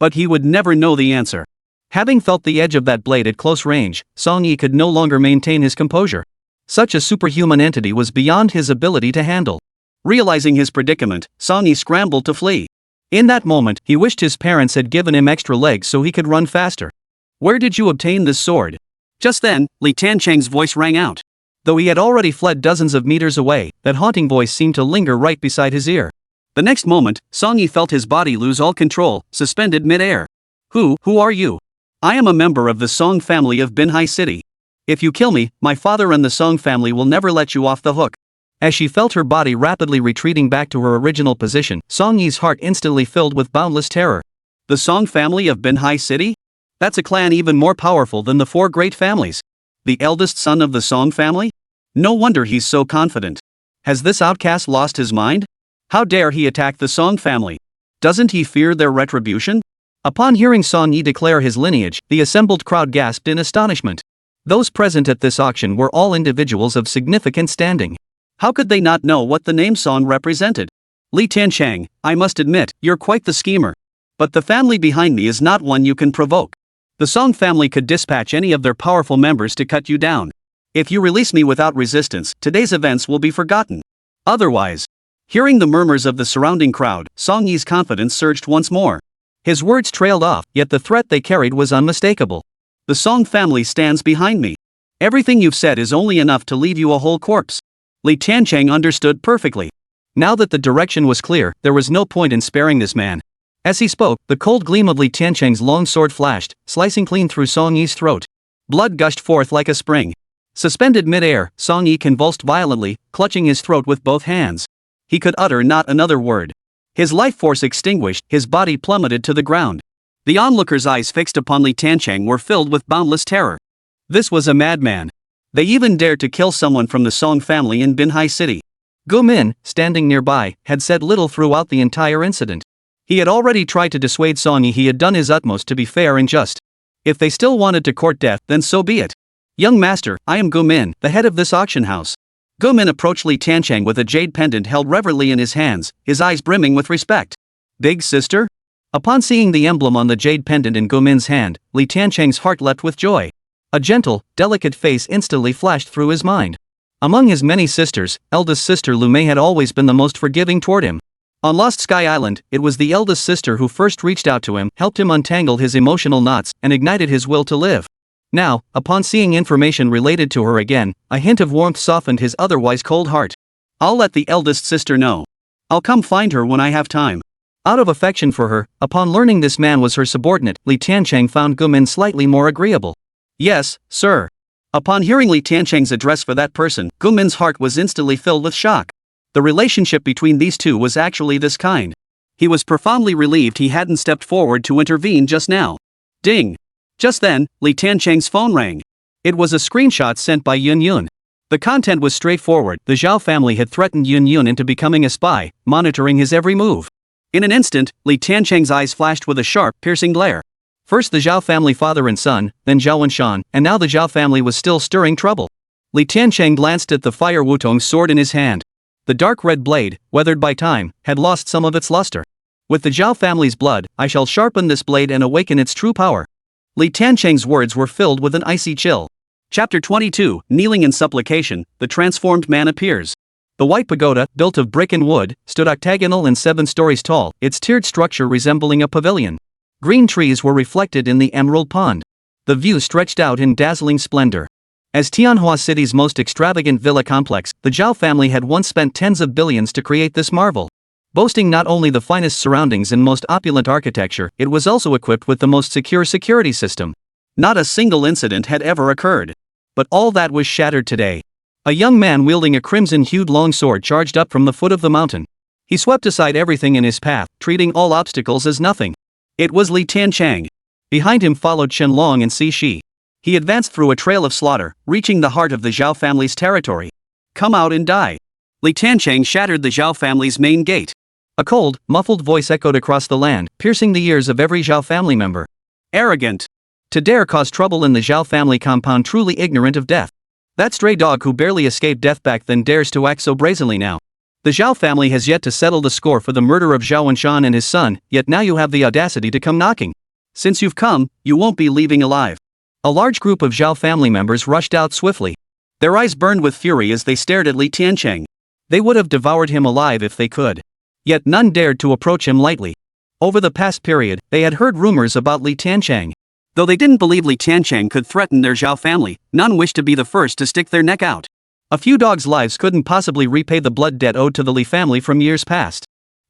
But he would never know the answer. Having felt the edge of that blade at close range, Song Yi could no longer maintain his composure. Such a superhuman entity was beyond his ability to handle. Realizing his predicament, Song Yi scrambled to flee. In that moment, he wished his parents had given him extra legs so he could run faster. Where did you obtain this sword? Just then, Li Tiancheng's voice rang out. Though he had already fled dozens of meters away, that haunting voice seemed to linger right beside his ear. The next moment, Song Yi felt his body lose all control, suspended mid-air. Who are you? I am a member of the Song family of Tianhua City. If you kill me, my father and the Song family will never let you off the hook. As she felt her body rapidly retreating back to her original position, Song Yi's heart instantly filled with boundless terror. The Song family of Tianhua City? That's a clan even more powerful than the four great families. The eldest son of the Song family? No wonder he's so confident. Has this outcast lost his mind? How dare he attack the Song family? Doesn't he fear their retribution? Upon hearing Song Yi declare his lineage, the assembled crowd gasped in astonishment. Those present at this auction were all individuals of significant standing. How could they not know what the name Song represented? Li Tiancheng, I must admit, you're quite the schemer. But the family behind me is not one you can provoke. The Song family could dispatch any of their powerful members to cut you down. If you release me without resistance, today's events will be forgotten. Otherwise. Hearing the murmurs of the surrounding crowd, Song Yi's confidence surged once more. His words trailed off, yet the threat they carried was unmistakable. The Song family stands behind me. Everything you've said is only enough to leave you a whole corpse. Li Tiancheng understood perfectly. Now that the direction was clear, there was no point in sparing this man. As he spoke, the cold gleam of Li Tiancheng's long sword flashed, slicing clean through Song Yi's throat. Blood gushed forth like a spring. Suspended mid-air, Song Yi convulsed violently, clutching his throat with both hands. He could utter not another word. His life force extinguished, his body plummeted to the ground. The onlookers' eyes fixed upon Li Tiancheng were filled with boundless terror. This was a madman. They even dared to kill someone from the Song family in Tianhua City. Gu Min, standing nearby, had said little throughout the entire incident. He had already tried to dissuade Song Yi. He had done his utmost to be fair and just. If they still wanted to court death, then so be it. Young master, I am Gu Min, the head of this auction house. Gu Min approached Li Tiancheng with a jade pendant held reverently in his hands, his eyes brimming with respect. Big sister? Upon seeing the emblem on the jade pendant in Gu Min's hand, Li Tiancheng's heart leapt with joy. A gentle, delicate face instantly flashed through his mind. Among his many sisters, eldest sister Lu Mei had always been the most forgiving toward him. On Lost Sky Island, it was the eldest sister who first reached out to him, helped him untangle his emotional knots, and ignited his will to live. Now, upon seeing information related to her again, a hint of warmth softened his otherwise cold heart. I'll let the eldest sister know. I'll come find her when I have time. Out of affection for her, upon learning this man was her subordinate, Li Tiancheng found Gu Min slightly more agreeable. Yes, sir. Upon hearing Li Tiancheng's address for that person, Gu Min's heart was instantly filled with shock. The relationship between these two was actually this kind. He was profoundly relieved he hadn't stepped forward to intervene just now. Ding! Just then, Li Tiancheng's phone rang. It was a screenshot sent by Yun Yun. The content was straightforward. The Zhao family had threatened Yun Yun into becoming a spy, monitoring his every move. In an instant, Li Tiancheng's eyes flashed with a sharp, piercing glare. First the Zhao family father and son, then Zhao Wenshan, and now the Zhao family was still stirring trouble. Li Tiancheng glanced at the fire Wutong sword in his hand. The dark red blade, weathered by time, had lost some of its luster. With the Zhao family's blood, I shall sharpen this blade and awaken its true power. Li Tiancheng's words were filled with an icy chill. Chapter 22, Kneeling in Supplication, the transformed man appears. The white pagoda, built of brick and wood, stood octagonal and 7 stories tall, its tiered structure resembling a pavilion. Green trees were reflected in the emerald pond. The view stretched out in dazzling splendor. As Tianhua City's most extravagant villa complex, the Zhao family had once spent tens of billions to create this marvel. Boasting not only the finest surroundings and most opulent architecture, it was also equipped with the most secure security system. Not a single incident had ever occurred. But all that was shattered today. A young man wielding a crimson-hued longsword charged up from the foot of the mountain. He swept aside everything in his path, treating all obstacles as nothing. It was Li Tiancheng. Behind him followed Chen Long and Si Shi. He advanced through a trail of slaughter, reaching the heart of the Zhao family's territory. Come out and die. Li Tiancheng shattered the Zhao family's main gate. A cold, muffled voice echoed across the land, piercing the ears of every Zhao family member. Arrogant. To dare cause trouble in the Zhao family compound, truly ignorant of death. That stray dog who barely escaped death back then dares to act so brazenly now. The Zhao family has yet to settle the score for the murder of Zhao Wenshan and his son, yet now you have the audacity to come knocking. Since you've come, you won't be leaving alive. A large group of Zhao family members rushed out swiftly. Their eyes burned with fury as they stared at Li Tiancheng. They would have devoured him alive if they could. Yet none dared to approach him lightly. Over the past period, they had heard rumors about Li Tiancheng. Though they didn't believe Li Tiancheng could threaten their Zhao family, none wished to be the first to stick their neck out. A few dogs' lives couldn't possibly repay the blood debt owed to the Li family from years past.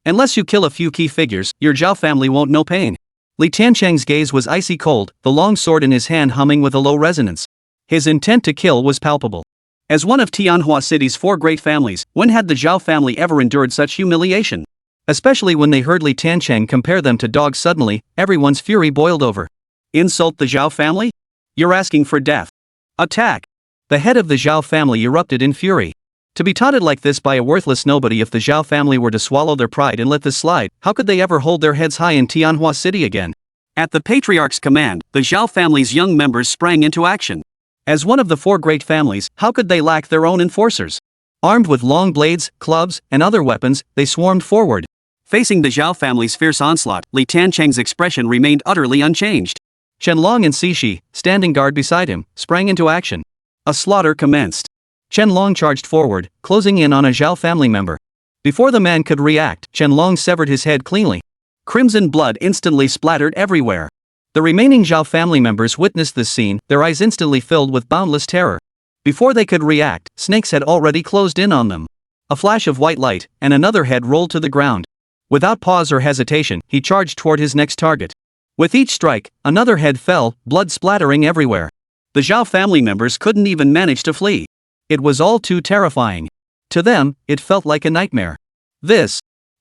Unless you kill a few key figures, your Zhao family won't know pain. Li Tiancheng's gaze was icy cold, the long sword in his hand humming with a low resonance. His intent to kill was palpable. As one of Tianhua City's 4 great families, when had the Zhao family ever endured such humiliation? Especially when they heard Li Tiancheng compare them to dogs suddenly, everyone's fury boiled over. Insult the Zhao family? You're asking for death. Attack! The head of the Zhao family erupted in fury. To be taunted like this by a worthless nobody. If the Zhao family were to swallow their pride and let this slide, how could they ever hold their heads high in Tianhua City again? At the patriarch's command, the Zhao family's young members sprang into action. As one of the 4 great families, how could they lack their own enforcers? Armed with long blades, clubs, and other weapons, they swarmed forward. Facing the Zhao family's fierce onslaught, Li Tiancheng's expression remained utterly unchanged. Chen and Cixi, standing guard beside him, sprang into action. A slaughter commenced. Chen charged forward, closing in on a Zhao family member. Before the man could react, Chen severed his head cleanly. Crimson blood instantly splattered everywhere. The remaining Zhao family members witnessed this scene, their eyes instantly filled with boundless terror. Before they could react, snakes had already closed in on them. A flash of white light, and another head rolled to the ground. Without pause or hesitation, he charged toward his next target. With each strike, another head fell, blood splattering everywhere. The Zhao family members couldn't even manage to flee. It was all too terrifying. To them, it felt like a nightmare. The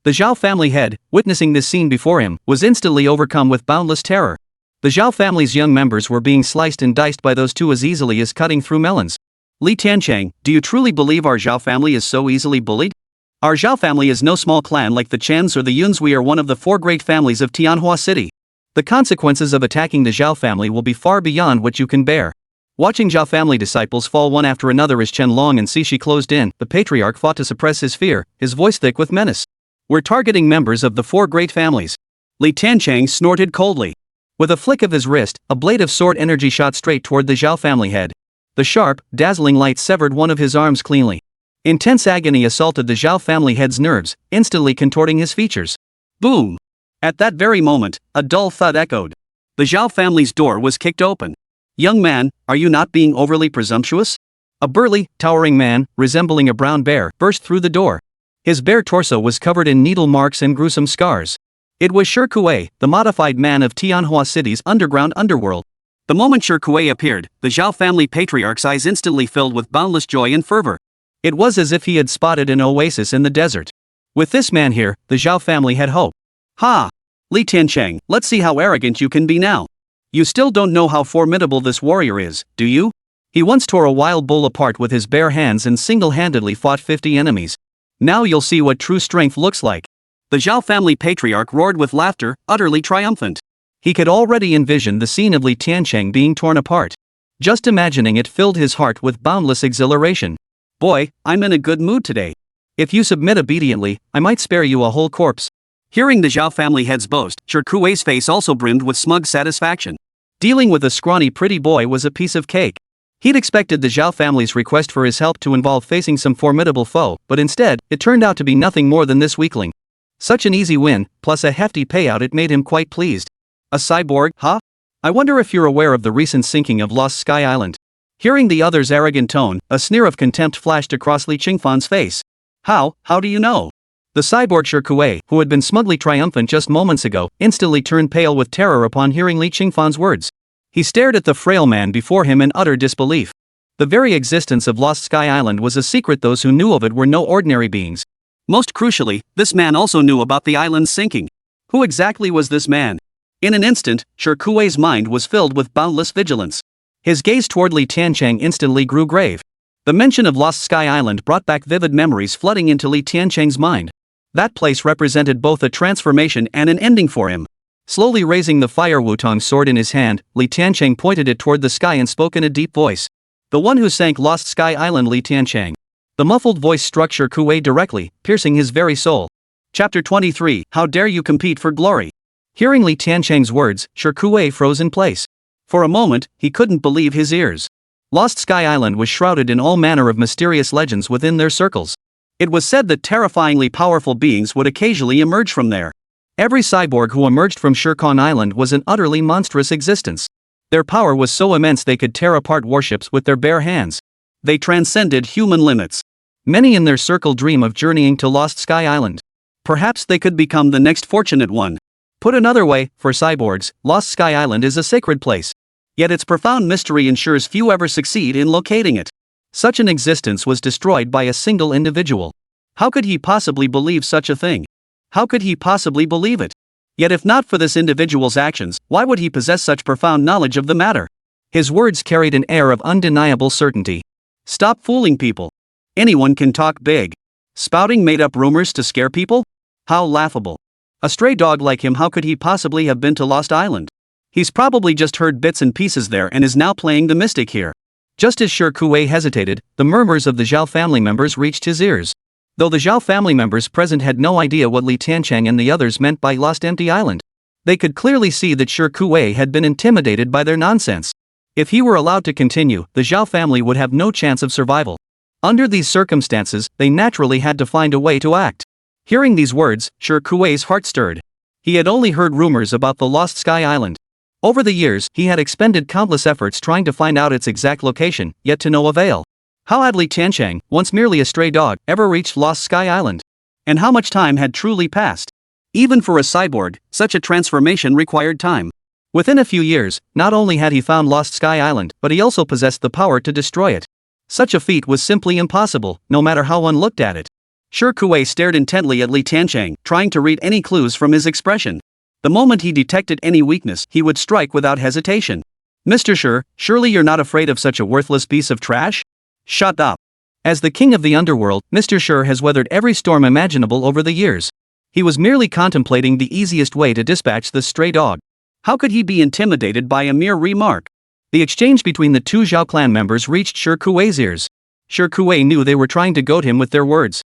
Zhao family head, witnessing this scene before him, was instantly overcome with boundless terror. The Zhao family's young members were being sliced and diced by those two as easily as cutting through melons. Li Tiancheng, do you truly believe our Zhao family is so easily bullied? Our Zhao family is no small clan like the Chens or the Yuns. We are one of the 4 great families of Tianhua City. The consequences of attacking the Zhao family will be far beyond what you can bear. Watching Zhao family disciples fall one after another as Chen and Cixi closed in, the patriarch fought to suppress his fear, his voice thick with menace. We're targeting members of the 4 great families. Li Tiancheng snorted coldly. With a flick of his wrist, a blade of sword energy shot straight toward the Zhao family head. The sharp, dazzling light severed one of his arms cleanly. Intense agony assaulted the Zhao family head's nerves, instantly contorting his features. Boom! At that very moment, a dull thud echoed. The Zhao family's door was kicked open. Young man, are you not being overly presumptuous? A burly, towering man, resembling a brown bear, burst through the door. His bare torso was covered in needle marks and gruesome scars. It was Shi Kuei, the modified man of Tianhua City's underground underworld. The moment Shi Kuei appeared, the Zhao family patriarch's eyes instantly filled with boundless joy and fervor. It was as if he had spotted an oasis in the desert. With this man here, the Zhao family had hope. Ha! Li Tiancheng, let's see how arrogant you can be now. You still don't know how formidable this warrior is, do you? He once tore a wild bull apart with his bare hands and single-handedly fought 50 enemies. Now you'll see what true strength looks like. The Zhao family patriarch roared with laughter, utterly triumphant. He could already envision the scene of Li Tiancheng being torn apart. Just imagining it filled his heart with boundless exhilaration. Boy, I'm in a good mood today. If you submit obediently, I might spare you a whole corpse. Hearing the Zhao family head's boast, Shi Kuei's face also brimmed with smug satisfaction. Dealing with a scrawny pretty boy was a piece of cake. He'd expected the Zhao family's request for his help to involve facing some formidable foe, but instead, it turned out to be nothing more than this weakling. Such an easy win, plus a hefty payout, it made him quite pleased. A cyborg, huh? I wonder if you're aware of the recent sinking of Lost Sky Island. Hearing the other's arrogant tone, a sneer of contempt flashed across Li Qingfan's face. How do you know? The cyborg Shi Kuei, who had been smugly triumphant just moments ago, instantly turned pale with terror upon hearing Li Qingfan's words. He stared at the frail man before him in utter disbelief. The very existence of Lost Sky Island was a secret. Those who knew of it were no ordinary beings. Most crucially, this man also knew about the island's sinking. Who exactly was this man? In an instant, Shi Kuei's mind was filled with boundless vigilance. His gaze toward Li Tiancheng instantly grew grave. The mention of Lost Sky Island brought back vivid memories flooding into Li Tiancheng's mind. That place represented both a transformation and an ending for him. Slowly raising the fire Wutong sword in his hand, Li Tiancheng pointed it toward the sky and spoke in a deep voice. The one who sank Lost Sky Island, Li Tiancheng. The muffled voice struck Shi Kuei directly, piercing his very soul. Chapter 23, How dare you compete for glory? Hearing Li Tiancheng's words, Shi Kuei froze in place. For a moment, he couldn't believe his ears. Lost Sky Island was shrouded in all manner of mysterious legends within their circles. It was said that terrifyingly powerful beings would occasionally emerge from there. Every cyborg who emerged from Shirkan Island was an utterly monstrous existence. Their power was so immense they could tear apart warships with their bare hands. They transcended human limits. Many in their circle dream of journeying to Lost Sky Island. Perhaps they could become the next fortunate one. Put another way, for cyborgs, Lost Sky Island is a sacred place. Yet its profound mystery ensures few ever succeed in locating it. Such an existence was destroyed by a single individual. How could he possibly believe such a thing? How could he possibly believe it? Yet if not for this individual's actions, why would he possess such profound knowledge of the matter? His words carried an air of undeniable certainty. Stop fooling people. Anyone can talk big. Spouting made-up rumors to scare people? How laughable. A stray dog like him, how could he possibly have been to Lost Island? He's probably just heard bits and pieces there and is now playing the mystic here. Just as Shi Kuwei hesitated, the murmurs of the Zhao family members reached his ears. Though the Zhao family members present had no idea what Li Tiancheng and the others meant by Lost Empty Island, they could clearly see that Shi Kuwei had been intimidated by their nonsense. If he were allowed to continue, the Zhao family would have no chance of survival. Under these circumstances, they naturally had to find a way to act. Hearing these words, Shi Kuwei's heart stirred. He had only heard rumors about the Lost Sky Island. Over the years, he had expended countless efforts trying to find out its exact location, yet to no avail. How had Li Tiancheng, once merely a stray dog, ever reached Lost Sky Island? And how much time had truly passed? Even for a cyborg, such a transformation required time. Within a few years, not only had he found Lost Sky Island, but he also possessed the power to destroy it. Such a feat was simply impossible, no matter how one looked at it. Shi Kuwei stared intently at Li Tiancheng, trying to read any clues from his expression. The moment he detected any weakness, he would strike without hesitation. Mr. Shi, surely you're not afraid of such a worthless piece of trash? Shut up. As the king of the underworld, Mr. Shi has weathered every storm imaginable over the years. He was merely contemplating the easiest way to dispatch this stray dog. How could he be intimidated by a mere remark? The exchange between the two Zhao clan members reached Shi Kuwei's ears. Shi Kuwei knew they were trying to goad him with their words.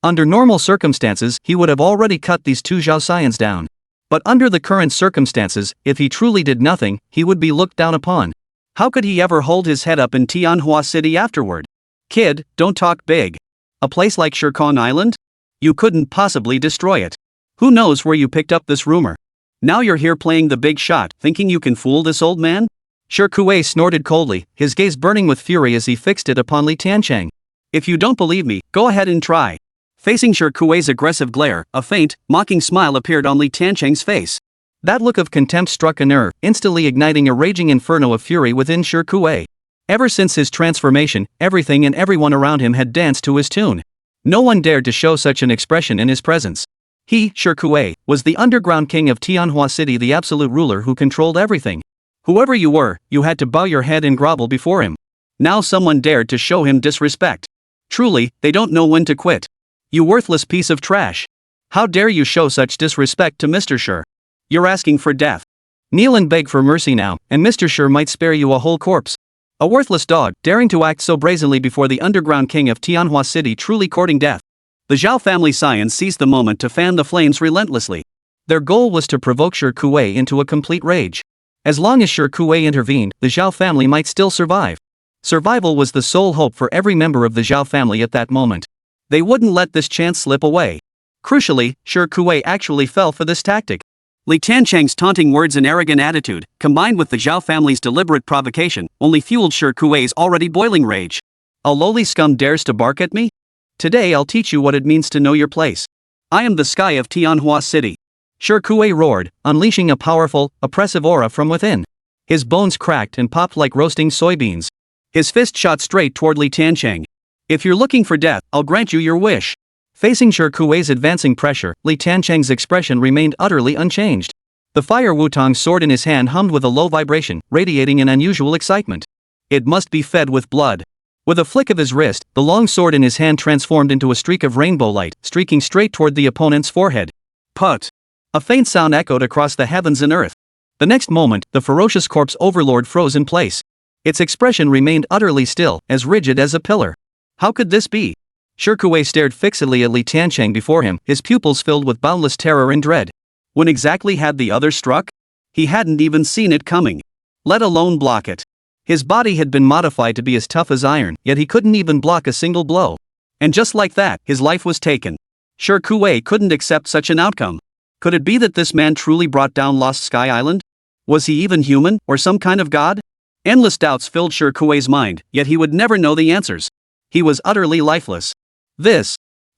Under normal circumstances, he would have already cut these two Zhao scions down. But under the current circumstances, if he truly did nothing, he would be looked down upon. How could he ever hold his head up in Tianhua City afterward? Kid, don't talk big. A place like Shirkong Island? You couldn't possibly destroy it. Who knows where you picked up this rumor? Now you're here playing the big shot, thinking you can fool this old man? Shi Kuwei snorted coldly, his gaze burning with fury as he fixed it upon Li Tiancheng. If you don't believe me, go ahead and try. Facing Shi Kuwei's aggressive glare, a faint, mocking smile appeared on Li Tiancheng's face. That look of contempt struck a nerve, instantly igniting a raging inferno of fury within Shi Kuwei. Ever since his transformation, everything and everyone around him had danced to his tune. No one dared to show such an expression in his presence. He, Shi Kuwei, was the underground king of Tianhua City, the absolute ruler who controlled everything. Whoever you were, you had to bow your head and grovel before him. Now someone dared to show him disrespect. Truly, they don't know when to quit. You worthless piece of trash. How dare you show such disrespect to Mr. Shi? You're asking for death. Kneel and beg for mercy now, and Mr. Shi might spare you a whole corpse. A worthless dog, daring to act so brazenly before the underground king of Tianhua City, truly courting death. The Zhao family scions seized the moment to fan the flames relentlessly. Their goal was to provoke Shi Kuwei into a complete rage. As long as Shi Kuwei intervened, the Zhao family might still survive. Survival was the sole hope for every member of the Zhao family at that moment. They wouldn't let this chance slip away. Crucially, Shi Kuwei actually fell for this tactic. Li Tiancheng's taunting words and arrogant attitude, combined with the Zhao family's deliberate provocation, only fueled Shi Kuwei's already boiling rage. A lowly scum dares to bark at me? Today I'll teach you what it means to know your place. I am the sky of Tianhua City. Shi Kuwei roared, unleashing a powerful, oppressive aura from within. His bones cracked and popped like roasting soybeans. His fist shot straight toward Li Tiancheng. If you're looking for death, I'll grant you your wish. Facing Shi Kuwei's advancing pressure, Li Tiancheng's expression remained utterly unchanged. The fire Wutong sword in his hand hummed with a low vibration, radiating an unusual excitement. It must be fed with blood. With a flick of his wrist, the long sword in his hand transformed into a streak of rainbow light, streaking straight toward the opponent's forehead. Put! A faint sound echoed across the heavens and earth. The next moment, the ferocious corpse overlord froze in place. Its expression remained utterly still, as rigid as a pillar. How could this be? Shi Kuwei stared fixedly at Li Tiancheng before him, his pupils filled with boundless terror and dread. When exactly had the other struck? He hadn't even seen it coming. Let alone block it. His body had been modified to be as tough as iron, yet he couldn't even block a single blow. And just like that, his life was taken. Shi Kuwei couldn't accept such an outcome. Could it be that this man truly brought down Lost Sky Island? Was he even human, or some kind of god? Endless doubts filled Shi Kuwei's mind, yet he would never know the answers. He was utterly lifeless.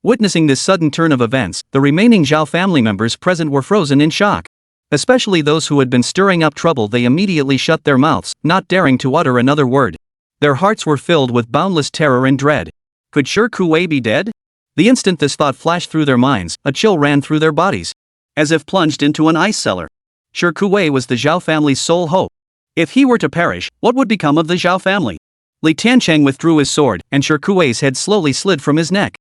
Witnessing this sudden turn of events, the remaining Zhao family members present were frozen in shock. Especially those who had been stirring up trouble, they immediately shut their mouths, not daring to utter another word. Their hearts were filled with boundless terror and dread. Could Shi Kuwei be dead? The instant this thought flashed through their minds, a chill ran through their bodies. As if plunged into an ice cellar. Shi Kuwei was the Zhao family's sole hope. If he were to perish, what would become of the Zhao family? Li Tiancheng withdrew his sword, and Shi Kuwei's head slowly slid from his neck.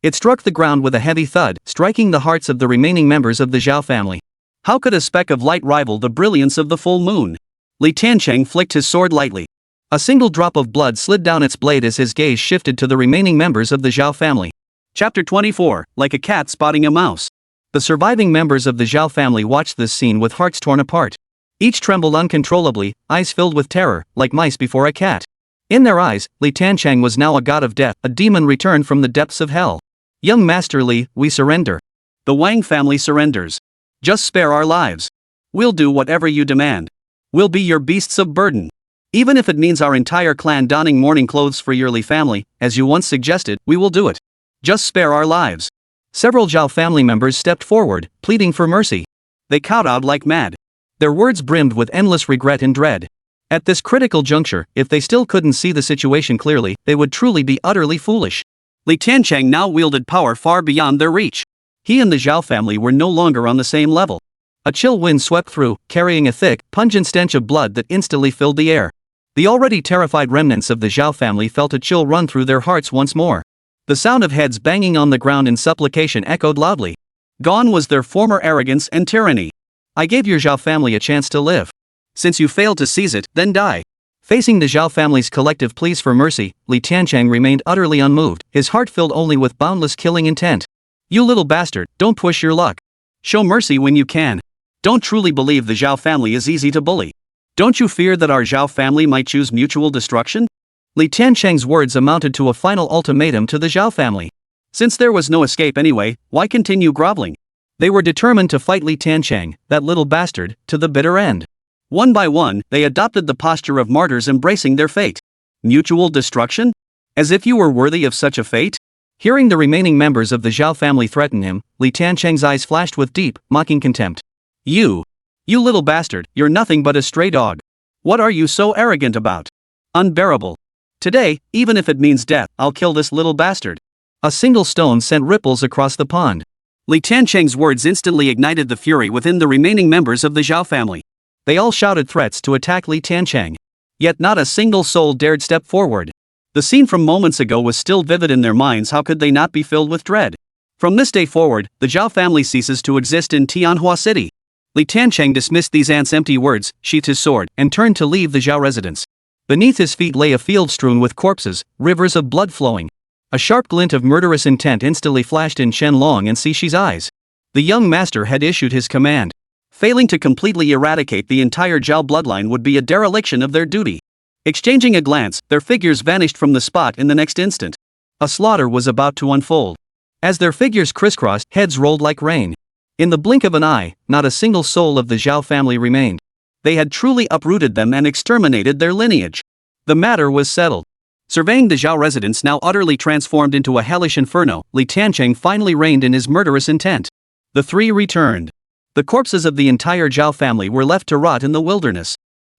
It struck the ground with a heavy thud, striking the hearts of the remaining members of the Zhao family. How could a speck of light rival the brilliance of the full moon? Li Tiancheng flicked his sword lightly. A single drop of blood slid down its blade as his gaze shifted to the remaining members of the Zhao family. Chapter 24, Like a cat spotting a mouse. The surviving members of the Zhao family watched this scene with hearts torn apart. Each trembled uncontrollably, eyes filled with terror, like mice before a cat. In their eyes, Li Tiancheng was now a god of death, a demon returned from the depths of hell. Young Master Li, we surrender. The Wang family surrenders. Just spare our lives. We'll do whatever you demand. We'll be your beasts of burden. Even if it means our entire clan donning mourning clothes for your Li family, as you once suggested, we will do it. Just spare our lives. Several Zhao family members stepped forward, pleading for mercy. They kowtowed like mad. Their words brimmed with endless regret and dread. At this critical juncture, if they still couldn't see the situation clearly, they would truly be utterly foolish. Li Tiancheng now wielded power far beyond their reach. He and the Zhao family were no longer on the same level. A chill wind swept through, carrying a thick, pungent stench of blood that instantly filled the air. The already terrified remnants of the Zhao family felt a chill run through their hearts once more. The sound of heads banging on the ground in supplication echoed loudly. Gone was their former arrogance and tyranny. I gave your Zhao family a chance to live. Since you failed to seize it, then die. Facing the Zhao family's collective pleas for mercy, Li Tiancheng remained utterly unmoved, his heart filled only with boundless killing intent. You little bastard, don't push your luck. Show mercy when you can. Don't truly believe the Zhao family is easy to bully. Don't you fear that our Zhao family might choose mutual destruction? Li Tiancheng's words amounted to a final ultimatum to the Zhao family. Since there was no escape anyway, why continue groveling? They were determined to fight Li Tiancheng, that little bastard, to the bitter end. One by one, they adopted the posture of martyrs embracing their fate. Mutual destruction? As if you were worthy of such a fate? Hearing the remaining members of the Zhao family threaten him, Li Tiancheng's eyes flashed with deep, mocking contempt. You little bastard, you're nothing but a stray dog. What are you so arrogant about? Unbearable. Today, even if it means death, I'll kill this little bastard. A single stone sent ripples across the pond. Li Tiancheng's words instantly ignited the fury within the remaining members of the Zhao family. They all shouted threats to attack Li Tiancheng. Yet not a single soul dared step forward. The scene from moments ago was still vivid in their minds. How could they not be filled with dread? From this day forward, the Zhao family ceases to exist in Tianhua City. Li Tiancheng dismissed these ants' empty words, sheathed his sword, and turned to leave the Zhao residence. Beneath his feet lay a field strewn with corpses, rivers of blood flowing. A sharp glint of murderous intent instantly flashed in Chen Long and Xixi's eyes. The young master had issued his command. Failing to completely eradicate the entire Zhao bloodline would be a dereliction of their duty. Exchanging a glance, their figures vanished from the spot in the next instant. A slaughter was about to unfold. As their figures crisscrossed, heads rolled like rain. In the blink of an eye, not a single soul of the Zhao family remained. They had truly uprooted them and exterminated their lineage. The matter was settled. Surveying the Zhao residence now utterly transformed into a hellish inferno, Li Tiancheng finally reigned in his murderous intent. The three returned. The corpses of the entire Zhao family were left to rot in the wilderness.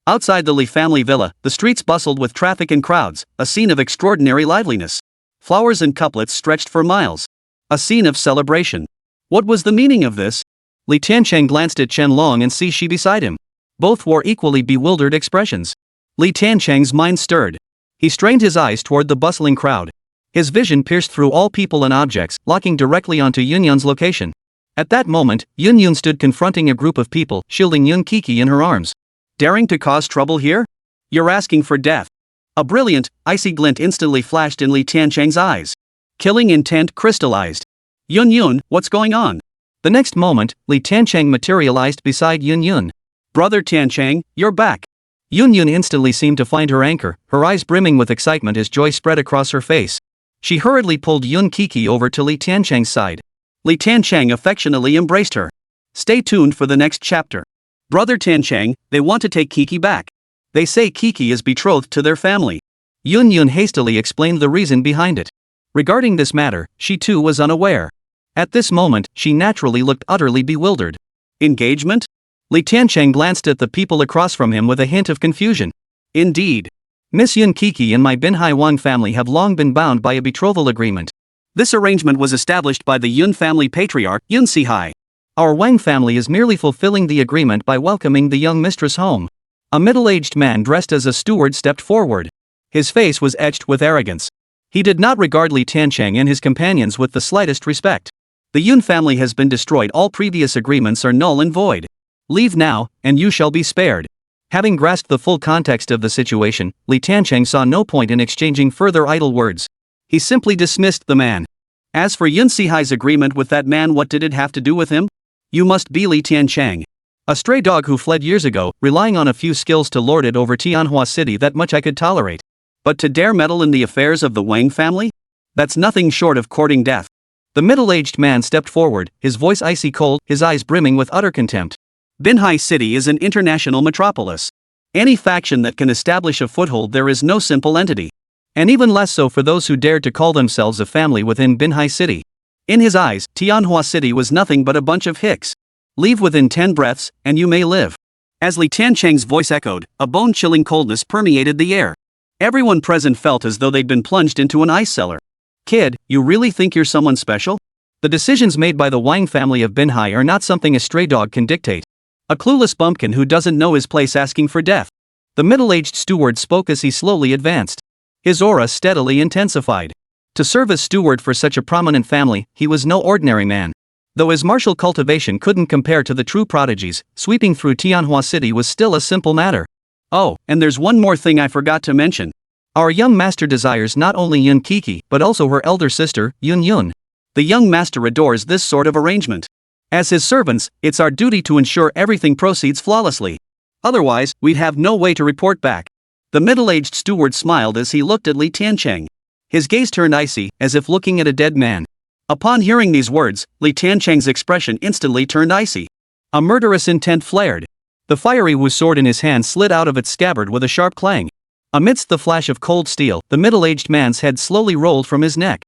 Outside the Li family villa, the streets bustled with traffic and crowds, a scene of extraordinary liveliness. Flowers and couplets stretched for miles. A scene of celebration. What was the meaning of this? Li Tiancheng glanced at Chen Long and Xixi beside him. Both wore equally bewildered expressions. Li Tiancheng's mind stirred. He strained his eyes toward the bustling crowd. His vision pierced through all people and objects, locking directly onto Yunyun's location. At that moment, Yunyun stood confronting a group of people, shielding Yun Kiki in her arms. Daring to cause trouble here? You're asking for death. A brilliant, icy glint instantly flashed in Li Tiancheng's eyes. Killing intent crystallized. Yunyun, what's going on? The next moment, Li Tiancheng materialized beside Yunyun. Brother Tiancheng, you're back. Yunyun instantly seemed to find her anchor, her eyes brimming with excitement as joy spread across her face. She hurriedly pulled Yun Kiki over to Li Tiancheng's side. Li Tiancheng affectionately embraced her. Stay tuned for the next chapter. Brother Tiancheng, they want to take Kiki back. They say Kiki is betrothed to their family. Yunyun hastily explained the reason behind it. Regarding this matter, she too was unaware. At this moment, she naturally looked utterly bewildered. Engagement? Li Tiancheng glanced at the people across from him with a hint of confusion. Indeed. Miss Yun Kiki and my Binhai Wang family have long been bound by a betrothal agreement. This arrangement was established by the Yun family patriarch, Yun Sihai. Our Wang family is merely fulfilling the agreement by welcoming the young mistress home. A middle-aged man dressed as a steward stepped forward. His face was etched with arrogance. He did not regard Li Tiancheng and his companions with the slightest respect. The Yun family has been destroyed. All previous agreements are null and void. Leave now, and you shall be spared. Having grasped the full context of the situation, Li Tiancheng saw no point in exchanging further idle words. He simply dismissed the man. As for Yun Sihai's agreement with that man, what did it have to do with him? You must be Li Tiancheng. A stray dog who fled years ago, relying on a few skills to lord it over Tianhua City. That much I could tolerate. But to dare meddle in the affairs of the Wang family? That's nothing short of courting death. The middle-aged man stepped forward, his voice icy cold, his eyes brimming with utter contempt. Binhai City is an international metropolis. Any faction that can establish a foothold there is no simple entity. And even less so for those who dared to call themselves a family within Binhai City. In his eyes, Tianhua City was nothing but a bunch of hicks. Leave within 10 breaths, and you may live. As Li Tiancheng's voice echoed, a bone-chilling coldness permeated the air. Everyone present felt as though they'd been plunged into an ice cellar. Kid, you really think you're someone special? The decisions made by the Wang family of Binhai are not something a stray dog can dictate. A clueless bumpkin who doesn't know his place asking for death. The middle-aged steward spoke as he slowly advanced. His aura steadily intensified. To serve as steward for such a prominent family, he was no ordinary man. Though his martial cultivation couldn't compare to the true prodigies, sweeping through Tianhua City was still a simple matter. Oh, and there's one more thing I forgot to mention. Our young master desires not only Yun Kiki, but also her elder sister, Yun Yun. The young master adores this sort of arrangement. As his servants, it's our duty to ensure everything proceeds flawlessly. Otherwise, we'd have no way to report back. The middle-aged steward smiled as he looked at Li Tiancheng. His gaze turned icy, as if looking at a dead man. Upon hearing these words, Li Tiancheng's expression instantly turned icy. A murderous intent flared. The fiery Wu sword in his hand slid out of its scabbard with a sharp clang. Amidst the flash of cold steel, the middle-aged man's head slowly rolled from his neck.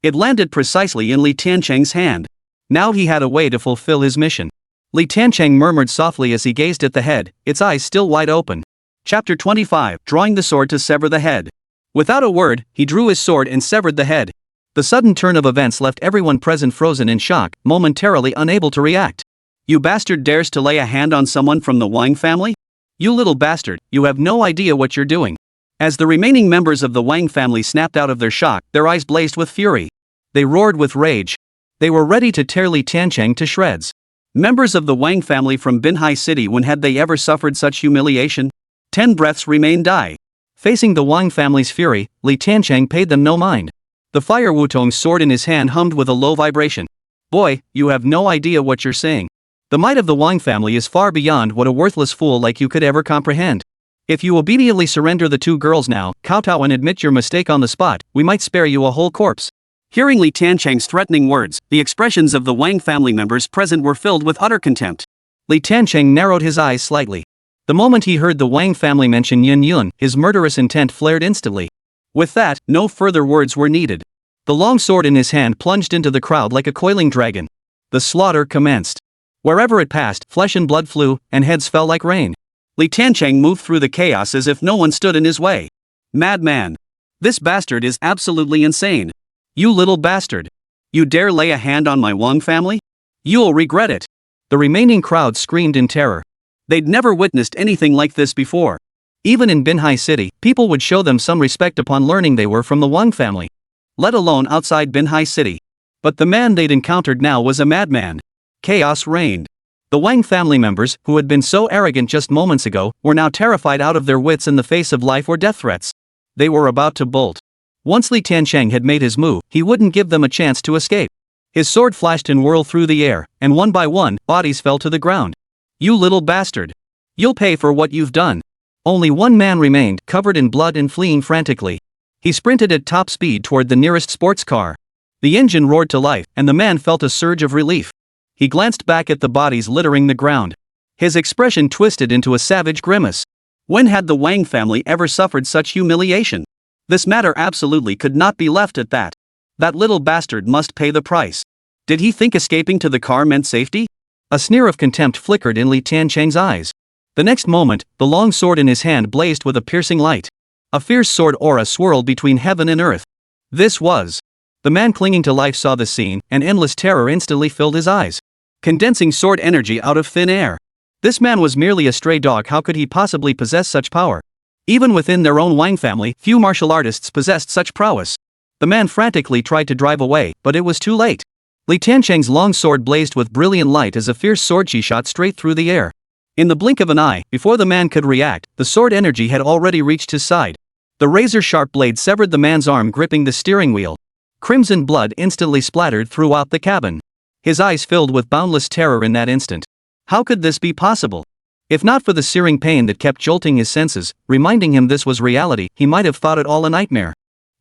It landed precisely in Li Tiancheng's hand. Now he had a way to fulfill his mission. Li Tiancheng murmured softly as he gazed at the head, its eyes still wide open. Chapter 25, Drawing the Sword to Sever the Head. Without a word, he drew his sword and severed the head. The sudden turn of events left everyone present frozen in shock, momentarily unable to react. You bastard dares to lay a hand on someone from the Wang family? You little bastard, you have no idea what you're doing. As the remaining members of the Wang family snapped out of their shock, their eyes blazed with fury. They roared with rage. They were ready to tear Li Tiancheng to shreds. Members of the Wang family from Binhai City, when had they ever suffered such humiliation? 10 breaths remained die. Facing the Wang family's fury, Li Tiancheng paid them no mind. The fire Wutong's sword in his hand hummed with a low vibration. Boy, you have no idea what you're saying. The might of the Wang family is far beyond what a worthless fool like you could ever comprehend. If you obediently surrender the two girls now, kowtow and admit your mistake on the spot, we might spare you a whole corpse. Hearing Li Tiancheng's threatening words, the expressions of the Wang family members present were filled with utter contempt. Li Tiancheng narrowed his eyes slightly. The moment he heard the Wang family mention Yun Yun, his murderous intent flared instantly. With that, no further words were needed. The long sword in his hand plunged into the crowd like a coiling dragon. The slaughter commenced. Wherever it passed, flesh and blood flew, and heads fell like rain. Li Tiancheng moved through the chaos as if no one stood in his way. Madman! This bastard is absolutely insane. You little bastard! You dare lay a hand on my Wang family? You'll regret it! The remaining crowd screamed in terror. They'd never witnessed anything like this before. Even in Binhai City, people would show them some respect upon learning they were from the Wang family. Let alone outside Binhai City. But the man they'd encountered now was a madman. Chaos reigned. The Wang family members, who had been so arrogant just moments ago, were now terrified out of their wits in the face of life or death threats. They were about to bolt. Once Li Tiancheng had made his move, he wouldn't give them a chance to escape. His sword flashed and whirled through the air, and one by one, bodies fell to the ground. You little bastard! You'll pay for what you've done. Only one man remained, covered in blood and fleeing frantically. He sprinted at top speed toward the nearest sports car. The engine roared to life, and the man felt a surge of relief. He glanced back at the bodies littering the ground. His expression twisted into a savage grimace. When had the Wang family ever suffered such humiliation? This matter absolutely could not be left at that. That little bastard must pay the price. Did he think escaping to the car meant safety? A sneer of contempt flickered in Li Tiancheng's eyes. The next moment, the long sword in his hand blazed with a piercing light. A fierce sword aura swirled between heaven and earth. This was. The man clinging to life saw the scene, and endless terror instantly filled his eyes. Condensing sword energy out of thin air. This man was merely a stray dog. How could he possibly possess such power? Even within their own Wang family, few martial artists possessed such prowess. The man frantically tried to drive away, but it was too late. Li Tiancheng's long sword blazed with brilliant light as a fierce sword chi shot straight through the air. In the blink of an eye, before the man could react, the sword energy had already reached his side. The razor-sharp blade severed the man's arm gripping the steering wheel. Crimson blood instantly splattered throughout the cabin. His eyes filled with boundless terror in that instant. How could this be possible? If not for the searing pain that kept jolting his senses, reminding him this was reality, he might have thought it all a nightmare.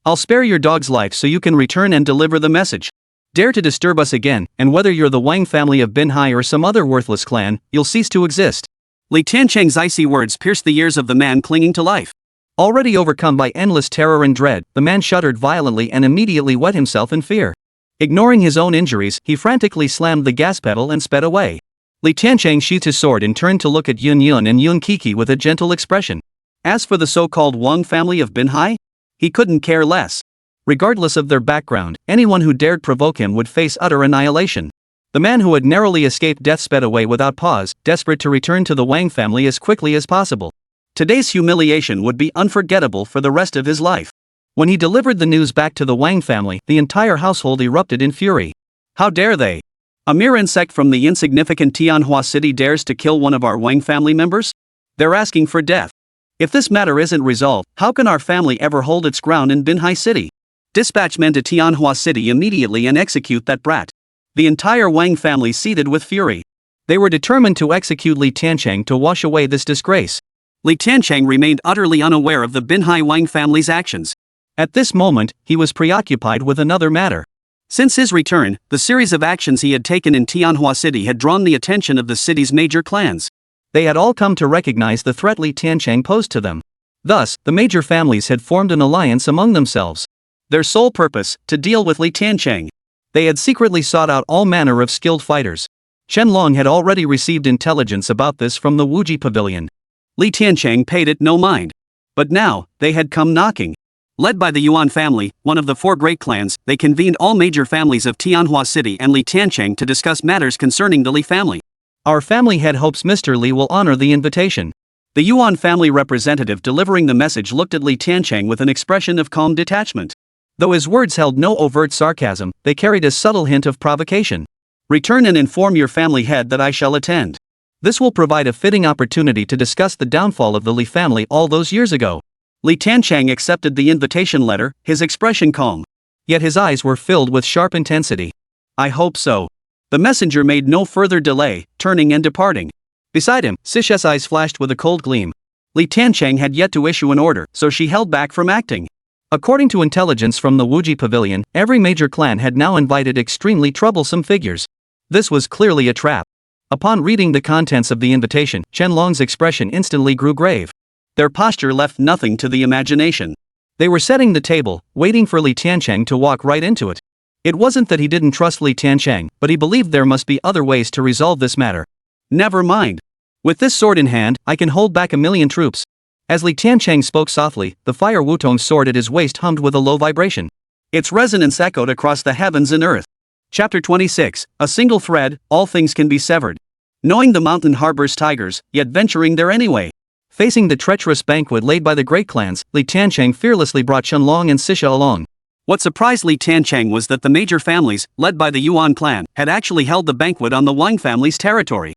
I'll spare your dog's life so you can return and deliver the message. Dare to disturb us again, and whether you're the Wang family of Binhai or some other worthless clan, you'll cease to exist. Li Tiancheng's icy words pierced the ears of the man clinging to life. Already overcome by endless terror and dread, the man shuddered violently and immediately wet himself in fear. Ignoring his own injuries, he frantically slammed the gas pedal and sped away. Li Tiancheng sheathed his sword and turned to look at Yun Yun and Yun Kiki with a gentle expression. As for the so-called Wang family of Binhai, he couldn't care less. Regardless of their background, anyone who dared provoke him would face utter annihilation. The man who had narrowly escaped death sped away without pause, desperate to return to the Wang family as quickly as possible. Today's humiliation would be unforgettable for the rest of his life. When he delivered the news back to the Wang family, the entire household erupted in fury. How dare they? A mere insect from the insignificant Tianhua City dares to kill one of our Wang family members? They're asking for death. If this matter isn't resolved, how can our family ever hold its ground in Binhai City? Dispatch men to Tianhua City immediately and execute that brat. The entire Wang family seethed with fury. They were determined to execute Li Tiancheng to wash away this disgrace. Li Tiancheng remained utterly unaware of the Binhai Wang family's actions. At this moment, he was preoccupied with another matter. Since his return, the series of actions he had taken in Tianhua City had drawn the attention of the city's major clans. They had all come to recognize the threat Li Tiancheng posed to them. Thus, the major families had formed an alliance among themselves. Their sole purpose, to deal with Li Tiancheng. They had secretly sought out all manner of skilled fighters. Chen Long had already received intelligence about this from the Wuji Pavilion. Li Tiancheng paid it no mind. But now, they had come knocking. Led by the Yuan family, one of the four great clans, they convened all major families of Tianhua City and Li Tiancheng to discuss matters concerning the Li family. Our family head hopes Mr. Li will honor the invitation. The Yuan family representative delivering the message looked at Li Tiancheng with an expression of calm detachment. Though his words held no overt sarcasm, they carried a subtle hint of provocation. Return and inform your family head that I shall attend. This will provide a fitting opportunity to discuss the downfall of the Li family all those years ago. Li Tiancheng accepted the invitation letter, his expression calm. Yet his eyes were filled with sharp intensity. I hope so. The messenger made no further delay, turning and departing. Beside him, Sisha's eyes flashed with a cold gleam. Li Tiancheng had yet to issue an order, so she held back from acting. According to intelligence from the Wuji Pavilion, every major clan had now invited extremely troublesome figures. This was clearly a trap. Upon reading the contents of the invitation, Chen Long's expression instantly grew grave. Their posture left nothing to the imagination. They were setting the table, waiting for Li Tiancheng to walk right into it. It wasn't that he didn't trust Li Tiancheng, but he believed there must be other ways to resolve this matter. Never mind. With this sword in hand, I can hold back 1,000,000 troops. As Li Tiancheng spoke softly, the fire Wutong's sword at his waist hummed with a low vibration. Its resonance echoed across the heavens and earth. Chapter 26, A single thread, all things can be severed. Knowing the mountain harbors tigers, yet venturing there anyway. Facing the treacherous banquet laid by the great clans, Li Tiancheng fearlessly brought Chen Long and Sisha along. What surprised Li Tiancheng was that the major families, led by the Yuan clan, had actually held the banquet on the Wang family's territory.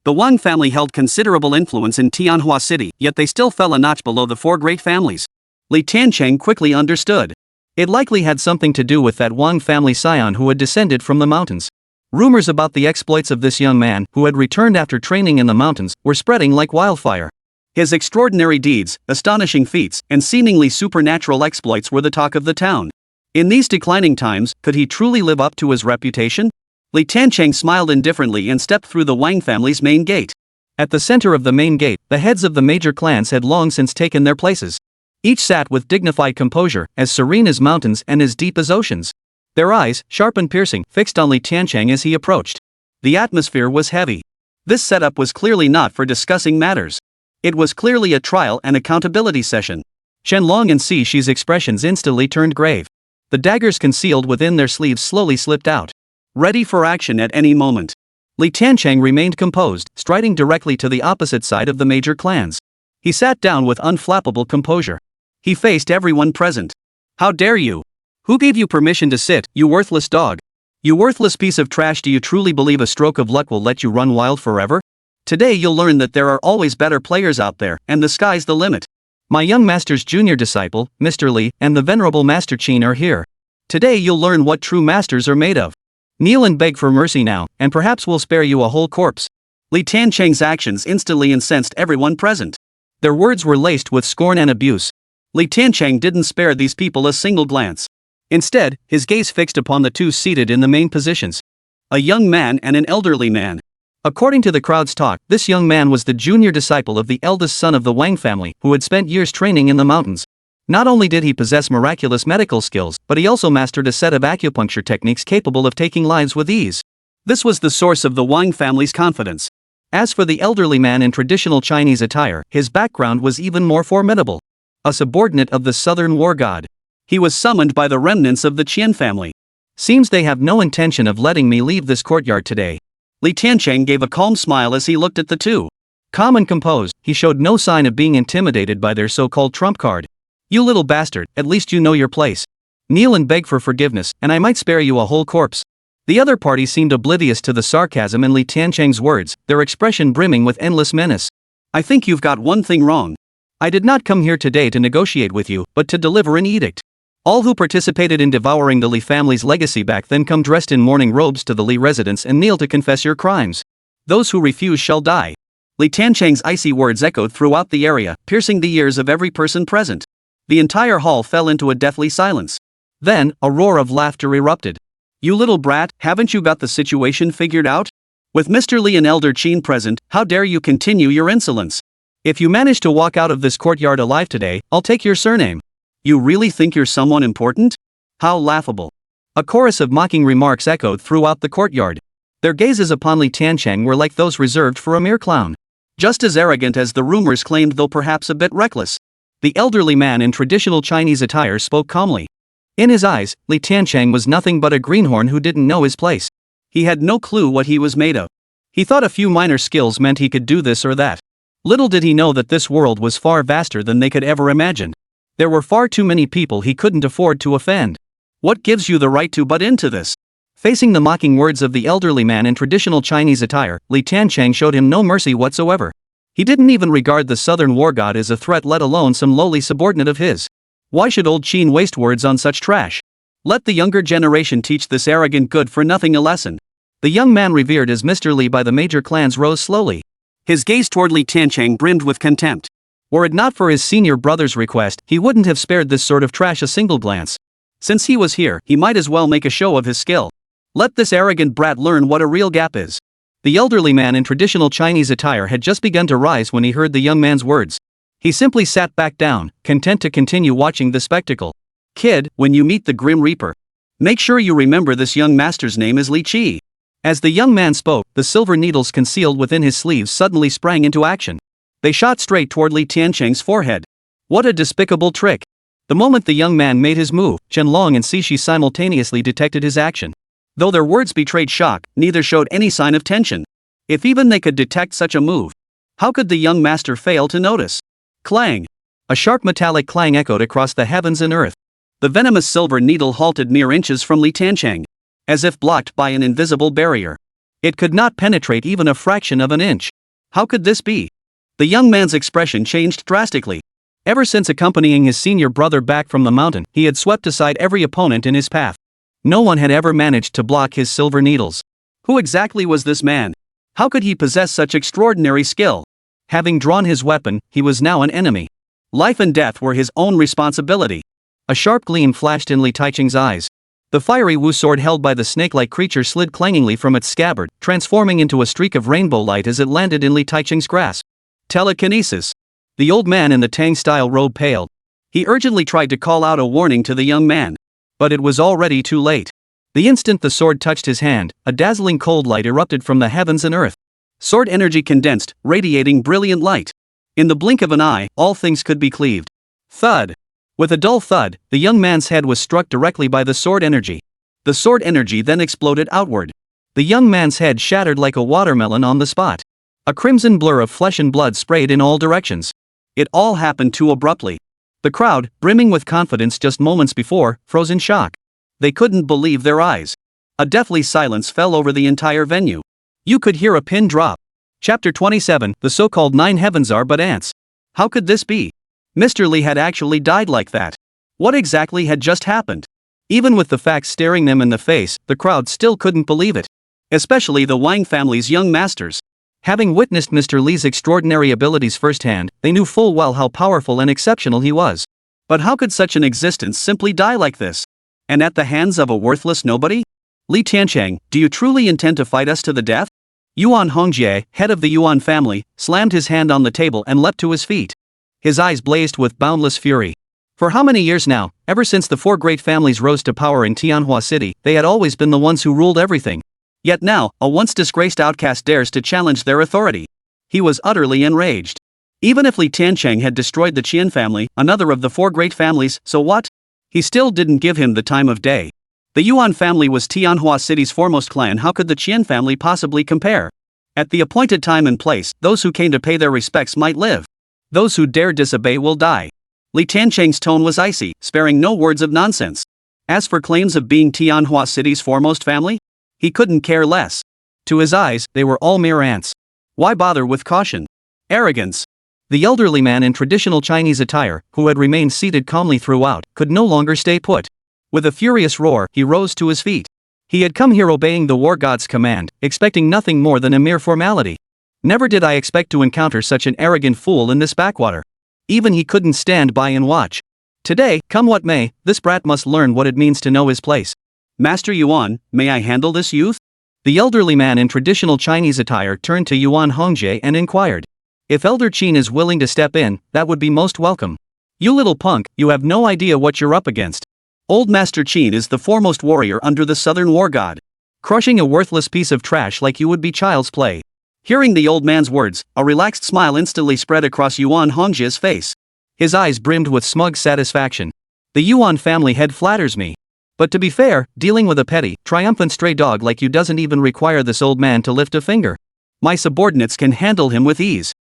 The Wang family held considerable influence in Tianhua City, yet they still fell a notch below the four great families. Li Tiancheng quickly understood. It likely had something to do with that Wang family scion who had descended from the mountains. Rumors about the exploits of this young man, who had returned after training in the mountains, were spreading like wildfire. His extraordinary deeds, astonishing feats, and seemingly supernatural exploits were the talk of the town. In these declining times, could he truly live up to his reputation? Li Tiancheng smiled indifferently and stepped through the Wang family's main gate. At the center of the main gate, the heads of the major clans had long since taken their places. Each sat with dignified composure, as serene as mountains and as deep as oceans. Their eyes, sharp and piercing, fixed on Li Tiancheng as he approached. The atmosphere was heavy. This setup was clearly not for discussing matters. It was clearly a trial and accountability session. Chen Long and Shi's expressions instantly turned grave. The daggers concealed within their sleeves slowly slipped out, ready for action at any moment. Li Tiancheng remained composed, striding directly to the opposite side of the major clans. He sat down with unflappable composure. He faced everyone present. How dare you? Who gave you permission to sit, you worthless dog? You worthless piece of trash, do you truly believe a stroke of luck will let you run wild forever? Today you'll learn that there are always better players out there, and the sky's the limit. My young master's junior disciple, Mr. Li, and the venerable Master Chen are here. Today you'll learn what true masters are made of. Kneel and beg for mercy now, and perhaps we'll spare you a whole corpse. Li Tiancheng's actions instantly incensed everyone present. Their words were laced with scorn and abuse. Li Tiancheng didn't spare these people a single glance. Instead, his gaze fixed upon the two seated in the main positions. A young man and an elderly man. According to the crowd's talk, this young man was the junior disciple of the eldest son of the Wang family, who had spent years training in the mountains. Not only did he possess miraculous medical skills, but he also mastered a set of acupuncture techniques capable of taking lives with ease. This was the source of the Wang family's confidence. As for the elderly man in traditional Chinese attire, his background was even more formidable. A subordinate of the southern war god. He was summoned by the remnants of the Chen family. Seems they have no intention of letting me leave this courtyard today. Li Tiancheng gave a calm smile as he looked at the two. Calm and composed, he showed no sign of being intimidated by their so-called trump card. You little bastard, at least you know your place. Kneel and beg for forgiveness, and I might spare you a whole corpse. The other party seemed oblivious to the sarcasm in Li Tiancheng's words, their expression brimming with endless menace. I think you've got one thing wrong. I did not come here today to negotiate with you, but to deliver an edict. All who participated in devouring the Li family's legacy back then come dressed in mourning robes to the Li residence and kneel to confess your crimes. Those who refuse shall die. Li Tiancheng's icy words echoed throughout the area, piercing the ears of every person present. The entire hall fell into a deathly silence. Then, a roar of laughter erupted. You little brat, haven't you got the situation figured out? With Mr. Li and Elder Chen present, how dare you continue your insolence? If you manage to walk out of this courtyard alive today, I'll take your surname. You really think you're someone important? How laughable. A chorus of mocking remarks echoed throughout the courtyard. Their gazes upon Li Tiancheng were like those reserved for a mere clown. Just as arrogant as the rumors claimed, though perhaps a bit reckless. The elderly man in traditional Chinese attire spoke calmly. In his eyes, Li Tiancheng was nothing but a greenhorn who didn't know his place. He had no clue what he was made of. He thought a few minor skills meant he could do this or that. Little did he know that this world was far vaster than they could ever imagine. There were far too many people he couldn't afford to offend. What gives you the right to butt into this? Facing the mocking words of the elderly man in traditional Chinese attire, Li Tiancheng showed him no mercy whatsoever. He didn't even regard the southern war god as a threat, let alone some lowly subordinate of his. Why should old Chen waste words on such trash? Let the younger generation teach this arrogant good-for-nothing a lesson. The young man revered as Mr. Li by the major clans rose slowly. His gaze toward Li Tiancheng brimmed with contempt. Were it not for his senior brother's request, he wouldn't have spared this sort of trash a single glance. Since he was here, he might as well make a show of his skill. Let this arrogant brat learn what a real gap is. The elderly man in traditional Chinese attire had just begun to rise when he heard the young man's words. He simply sat back down, content to continue watching the spectacle. Kid, when you meet the Grim Reaper, make sure you remember this young master's name is Li Qi. As the young man spoke, the silver needles concealed within his sleeves suddenly sprang into action. They shot straight toward Li Tiancheng's forehead. What a despicable trick! The moment the young man made his move, Chen Long and Shi simultaneously detected his action. Though their words betrayed shock, neither showed any sign of tension. If even they could detect such a move, how could the young master fail to notice? Clang! A sharp metallic clang echoed across the heavens and earth. The venomous silver needle halted mere inches from Li Tiancheng, as if blocked by an invisible barrier. It could not penetrate even a fraction of an inch. How could this be? The young man's expression changed drastically. Ever since accompanying his senior brother back from the mountain, he had swept aside every opponent in his path. No one had ever managed to block his silver needles. Who exactly was this man? How could he possess such extraordinary skill? Having drawn his weapon, he was now an enemy. Life and death were his own responsibility. A sharp gleam flashed in Li Tiancheng's eyes. The fiery wu sword held by the snake-like creature slid clangingly from its scabbard, transforming into a streak of rainbow light as it landed in Li Tiancheng's grasp. Telekinesis. The old man in the Tang-style robe paled. He urgently tried to call out a warning to the young man. But it was already too late. The instant the sword touched his hand, a dazzling cold light erupted from the heavens and earth. Sword energy condensed, radiating brilliant light. In the blink of an eye, all things could be cleaved. Thud. With a dull thud, the young man's head was struck directly by the sword energy. The sword energy then exploded outward. The young man's head shattered like a watermelon on the spot. A crimson blur of flesh and blood sprayed in all directions. It all happened too abruptly. The crowd, brimming with confidence just moments before, froze in shock. They couldn't believe their eyes. A deathly silence fell over the entire venue. You could hear a pin drop. Chapter 27, the so-called 9 heavens are but ants. How could this be? Mr. Li had actually died like that. What exactly had just happened? Even with the facts staring them in the face, the crowd still couldn't believe it. Especially the Wang family's young masters. Having witnessed Mr. Li's extraordinary abilities firsthand, they knew full well how powerful and exceptional he was. But how could such an existence simply die like this? And at the hands of a worthless nobody? Li Tiancheng, do you truly intend to fight us to the death? Yuan Hongjie, head of the Yuan family, slammed his hand on the table and leapt to his feet. His eyes blazed with boundless fury. For how many years now, ever since the 4 great families rose to power in Tianhua City, they had always been the ones who ruled everything. Yet now, a once disgraced outcast dares to challenge their authority. He was utterly enraged. Even if Li Tiancheng had destroyed the Chen family, another of the 4 great families, so what? He still didn't give him the time of day. The Yuan family was Tianhua City's foremost clan. How could the Chen family possibly compare? At the appointed time and place, those who came to pay their respects might live. Those who dare disobey will die. Li Tiancheng's tone was icy, sparing no words of nonsense. As for claims of being Tianhua City's foremost family, he couldn't care less. To his eyes, they were all mere ants. Why bother with caution? Arrogance. The elderly man in traditional Chinese attire, who had remained seated calmly throughout, could no longer stay put. With a furious roar, he rose to his feet. He had come here obeying the war god's command, expecting nothing more than a mere formality. Never did I expect to encounter such an arrogant fool in this backwater. Even he couldn't stand by and watch. Today, come what may, this brat must learn what it means to know his place. Master Yuan, may I handle this youth? The elderly man in traditional Chinese attire turned to Yuan Hongjie and inquired. If Elder Chen is willing to step in, that would be most welcome. You little punk, you have no idea what you're up against. Old Master Chen is the foremost warrior under the southern war god. Crushing a worthless piece of trash like you would be child's play. Hearing the old man's words, a relaxed smile instantly spread across Yuan Hongjie's face. His eyes brimmed with smug satisfaction. The Yuan family head flatters me. But to be fair, dealing with a petty, triumphant stray dog like you doesn't even require this old man to lift a finger. My subordinates can handle him with ease.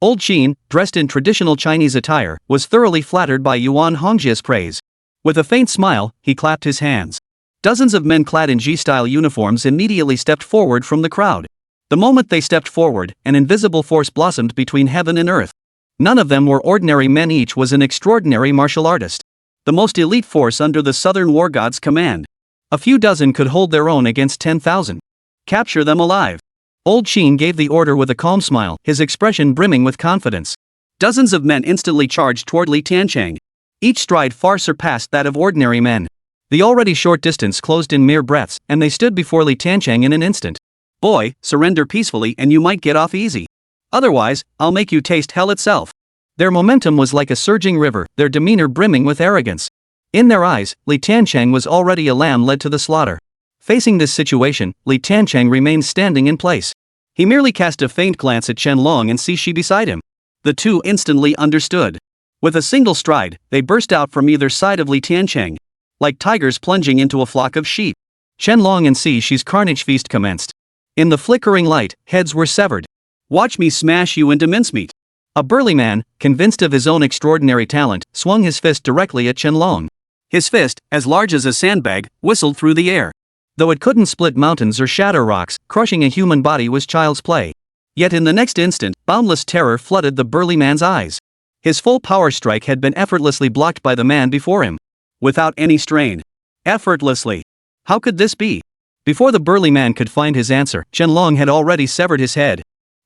Old Chen, dressed in traditional Chinese attire, was thoroughly flattered by Yuan Hongjie's praise. With a faint smile, he clapped his hands. Dozens of men clad in G-style uniforms immediately stepped forward from the crowd. The moment they stepped forward, an invisible force blossomed between heaven and earth. None of them were ordinary men, each was an extraordinary martial artist. The most elite force under the southern war god's command. A few dozen could hold their own against 10,000. Capture them alive. Old Chen gave the order with a calm smile, his expression brimming with confidence. Dozens of men instantly charged toward Li Tiancheng. Each stride far surpassed that of ordinary men. The already short distance closed in mere breaths, and they stood before Li Tiancheng in an instant. Boy, surrender peacefully and you might get off easy. Otherwise, I'll make you taste hell itself. Their momentum was like a surging river, their demeanor brimming with arrogance. In their eyes, Li Tiancheng was already a lamb led to the slaughter. Facing this situation, Li Tiancheng remained standing in place. He merely cast a faint glance at Chen Long and Shi beside him. The two instantly understood. With a single stride, they burst out from either side of Li Tiancheng. Like tigers plunging into a flock of sheep. Chen Long and Shi's carnage feast commenced. In the flickering light, heads were severed. Watch me smash you into mincemeat. A burly man, convinced of his own extraordinary talent, swung his fist directly at Chen Long. His fist, as large as a sandbag, whistled through the air. Though it couldn't split mountains or shatter rocks, crushing a human body was child's play. Yet in the next instant, boundless terror flooded the burly man's eyes. His full power strike had been effortlessly blocked by the man before him. Without any strain. Effortlessly. How could this be? Before the burly man could find his answer, Chen Long had already severed his head.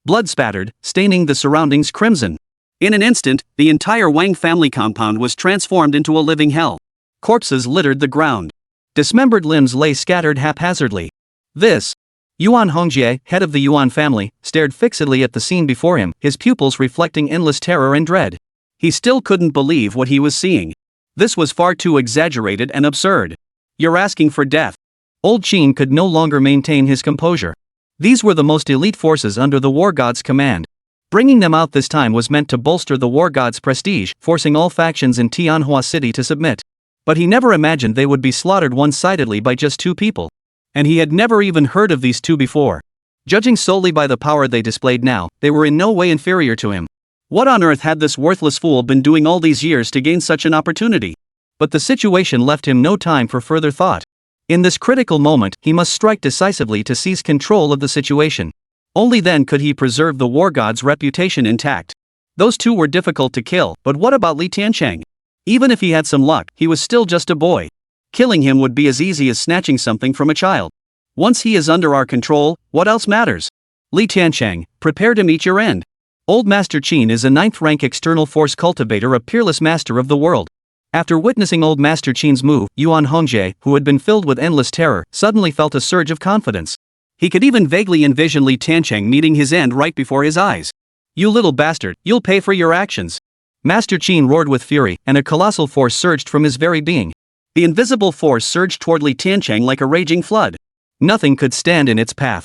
Blood spattered, staining the surroundings crimson. In an instant, the entire Wang family compound was transformed into a living hell. Corpses littered the ground. Dismembered limbs lay scattered haphazardly. This. Yuan Hongjie, head of the Yuan family, stared fixedly at the scene before him, his pupils reflecting endless terror and dread. He still couldn't believe what he was seeing. This was far too exaggerated and absurd. You're asking for death. Old Chen could no longer maintain his composure. These were the most elite forces under the war god's command. Bringing them out this time was meant to bolster the war god's prestige, forcing all factions in Tianhua City to submit. But he never imagined they would be slaughtered one-sidedly by just 2 people. And he had never even heard of these 2 before. Judging solely by the power they displayed now, they were in no way inferior to him. What on earth had this worthless fool been doing all these years to gain such an opportunity? But the situation left him no time for further thought. In this critical moment, he must strike decisively to seize control of the situation. Only then could he preserve the war god's reputation intact. Those 2 were difficult to kill, but what about Li Tiancheng? Even if he had some luck, he was still just a boy. Killing him would be as easy as snatching something from a child. Once he is under our control, what else matters? Li Tiancheng, prepare to meet your end. Old Master Chen is a 9th-rank external force cultivator, a peerless master of the world. After witnessing Old Master Chen's move, Yuan Hongjie, who had been filled with endless terror, suddenly felt a surge of confidence. He could even vaguely envision Li Tiancheng meeting his end right before his eyes. You little bastard, you'll pay for your actions. Master Chen roared with fury, and a colossal force surged from his very being. The invisible force surged toward Li Tiancheng like a raging flood. Nothing could stand in its path.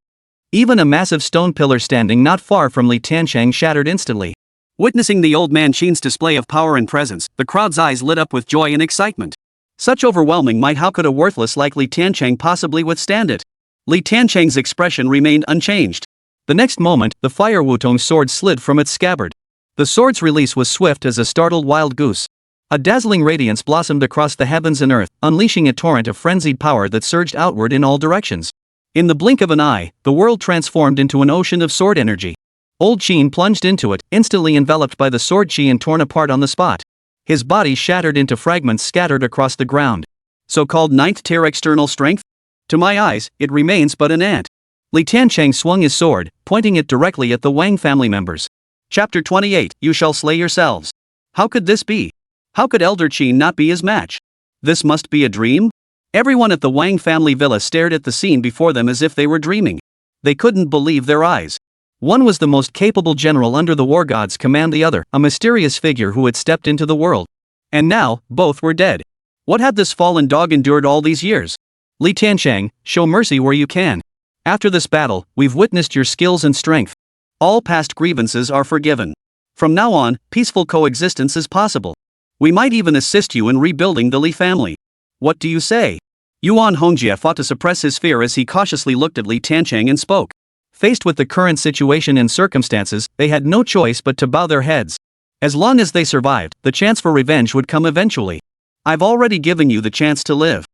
Even a massive stone pillar standing not far from Li Tiancheng shattered instantly. Witnessing the old man Chen's display of power and presence, the crowd's eyes lit up with joy and excitement. Such overwhelming might, how could a worthless like Li Tiancheng possibly withstand it? Li Tiancheng's expression remained unchanged. The next moment, the fire Wutong sword slid from its scabbard. The sword's release was swift as a startled wild goose. A dazzling radiance blossomed across the heavens and earth, unleashing a torrent of frenzied power that surged outward in all directions. In the blink of an eye, the world transformed into an ocean of sword energy. Old Chen plunged into it, instantly enveloped by the sword chi and torn apart on the spot. His body shattered into fragments scattered across the ground. So-called 9th tier external strength? To my eyes, it remains but an ant. Li Tiancheng swung his sword, pointing it directly at the Wang family members. Chapter 28, You shall slay yourselves. How could this be? How could Elder Chen not be his match? This must be a dream? Everyone at the Wang family villa stared at the scene before them as if they were dreaming. They couldn't believe their eyes. One was the most capable general under the war god's command, the other, a mysterious figure who had stepped into the world. And now, both were dead. What had this fallen dog endured all these years? Li Tiancheng, show mercy where you can. After this battle, we've witnessed your skills and strength. All past grievances are forgiven. From now on, peaceful coexistence is possible. We might even assist you in rebuilding the Li family. What do you say? Yuan Hongjie fought to suppress his fear as he cautiously looked at Li Tiancheng and spoke. Faced with the current situation and circumstances, they had no choice but to bow their heads. As long as they survived, the chance for revenge would come eventually. I've already given you the chance to live.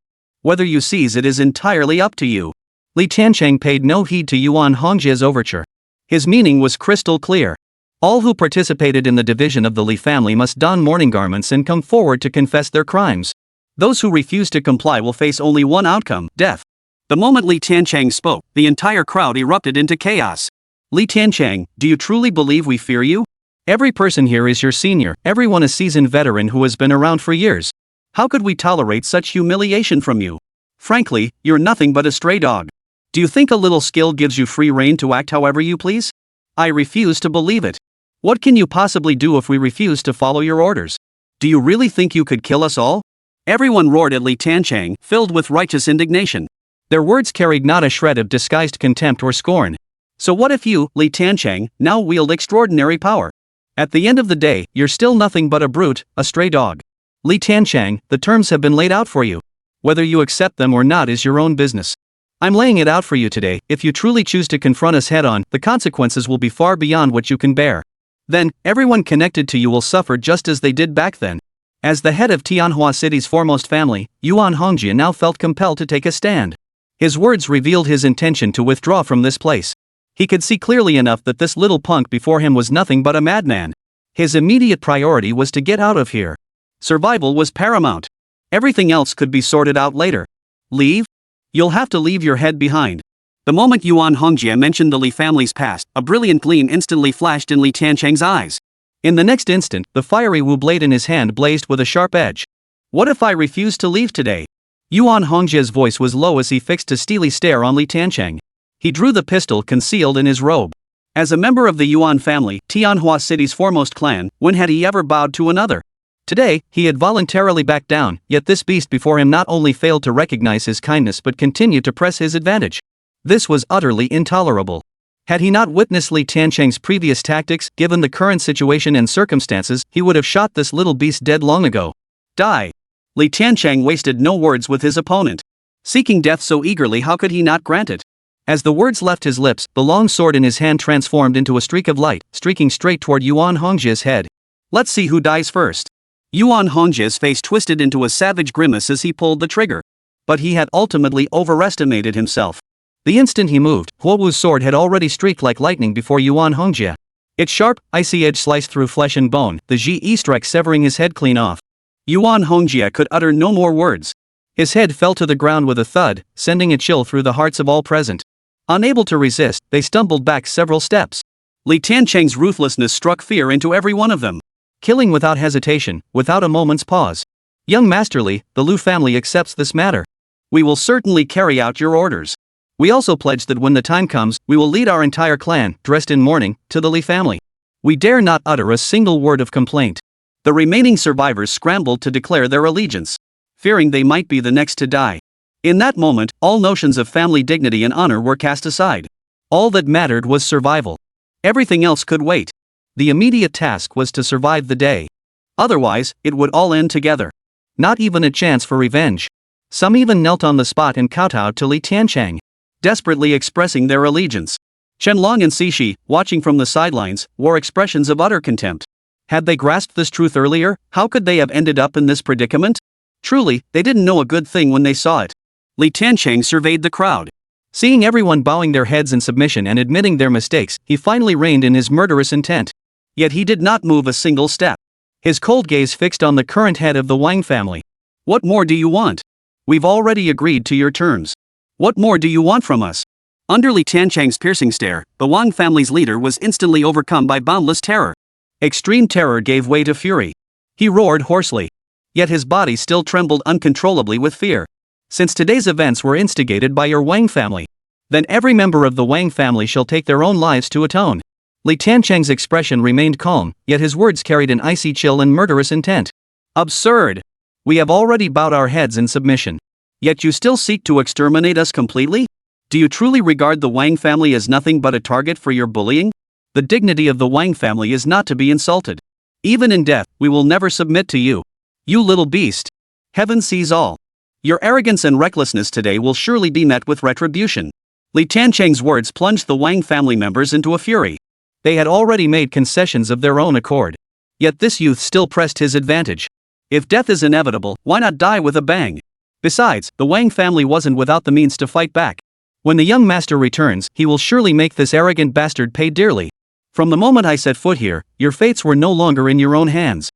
Whether you seize it is entirely up to you. Li Tiancheng paid no heed to Yuan Hongjie's overture. His meaning was crystal clear. All who participated in the division of the Li family must don mourning garments and come forward to confess their crimes. Those who refuse to comply will face only one outcome, death. The moment Li Tiancheng spoke, the entire crowd erupted into chaos. Li Tiancheng, do you truly believe we fear you? Every person here is your senior, everyone a seasoned veteran who has been around for years. How could we tolerate such humiliation from you? Frankly, you're nothing but a stray dog. Do you think a little skill gives you free rein to act however you please? I refuse to believe it. What can you possibly do if we refuse to follow your orders? Do you really think you could kill us all? Everyone roared at Li Tiancheng, filled with righteous indignation. Their words carried not a shred of disguised contempt or scorn. So what if you, Li Tiancheng, now wield extraordinary power? At the end of the day, you're still nothing but a brute, a stray dog. Li Tiancheng, the terms have been laid out for you. Whether you accept them or not is your own business. I'm laying it out for you today. If you truly choose to confront us head-on, the consequences will be far beyond what you can bear. Then, everyone connected to you will suffer just as they did back then. As the head of Tianhua City's foremost family, Yuan Hongjie now felt compelled to take a stand. His words revealed his intention to withdraw from this place. He could see clearly enough that this little punk before him was nothing but a madman. His immediate priority was to get out of here. Survival was paramount. Everything else could be sorted out later. Leave? You'll have to leave your head behind. The moment Yuan Hongjie mentioned the Li family's past, a brilliant gleam instantly flashed in Li Tiancheng's eyes. In the next instant, the fiery Wu blade in his hand blazed with a sharp edge. What if I refuse to leave today? Yuan Hongjie's voice was low as he fixed a steely stare on Li Tiancheng. He drew the pistol concealed in his robe. As a member of the Yuan family, Tianhua City's foremost clan, when had he ever bowed to another? Today, he had voluntarily backed down, yet this beast before him not only failed to recognize his kindness but continued to press his advantage. This was utterly intolerable. Had he not witnessed Li Tiancheng's previous tactics, given the current situation and circumstances, he would have shot this little beast dead long ago. Die! Li Tiancheng wasted no words with his opponent. Seeking death so eagerly, how could he not grant it? As the words left his lips, the long sword in his hand transformed into a streak of light, streaking straight toward Yuan Hongjia's head. Let's see who dies first. Yuan Hongjia's face twisted into a savage grimace as he pulled the trigger. But he had ultimately overestimated himself. The instant he moved, Huowu's sword had already streaked like lightning before Yuan Hongjia. Its sharp, icy edge sliced through flesh and bone, the Ji strike severing his head clean off. Yuan Hongjia could utter no more words. His head fell to the ground with a thud, sending a chill through the hearts of all present. Unable to resist, they stumbled back several steps. Li Tiancheng's ruthlessness struck fear into every one of them. Killing without hesitation, without a moment's pause. Young Master Li, the Lu family accepts this matter. We will certainly carry out your orders. We also pledge that when the time comes, we will lead our entire clan, dressed in mourning, to the Li family. We dare not utter a single word of complaint. The remaining survivors scrambled to declare their allegiance, fearing they might be the next to die. In that moment, all notions of family dignity and honor were cast aside. All that mattered was survival. Everything else could wait. The immediate task was to survive the day. Otherwise, it would all end together. Not even a chance for revenge. Some even knelt on the spot and kowtowed to Li Tiancheng, desperately expressing their allegiance. Chen Long and Cixi, watching from the sidelines, wore expressions of utter contempt. Had they grasped this truth earlier, how could they have ended up in this predicament? Truly, they didn't know a good thing when they saw it. Li Tiancheng surveyed the crowd. Seeing everyone bowing their heads in submission and admitting their mistakes, he finally reined in his murderous intent. Yet he did not move a single step. His cold gaze fixed on the current head of the Wang family. What more do you want? We've already agreed to your terms. What more do you want from us? Under Li Tiancheng's piercing stare, the Wang family's leader was instantly overcome by boundless terror. Extreme terror gave way to fury. He roared hoarsely. Yet his body still trembled uncontrollably with fear. Since today's events were instigated by your Wang family, then every member of the Wang family shall take their own lives to atone. Li Tiancheng's expression remained calm, yet his words carried an icy chill and murderous intent. Absurd! We have already bowed our heads in submission. Yet you still seek to exterminate us completely? Do you truly regard the Wang family as nothing but a target for your bullying? The dignity of the Wang family is not to be insulted. Even in death, we will never submit to you. You little beast! Heaven sees all. Your arrogance and recklessness today will surely be met with retribution. Li Tiancheng's words plunged the Wang family members into a fury. They had already made concessions of their own accord. Yet this youth still pressed his advantage. If death is inevitable, why not die with a bang? Besides, the Wang family wasn't without the means to fight back. When the young master returns, he will surely make this arrogant bastard pay dearly. From the moment I set foot here, your fates were no longer in your own hands.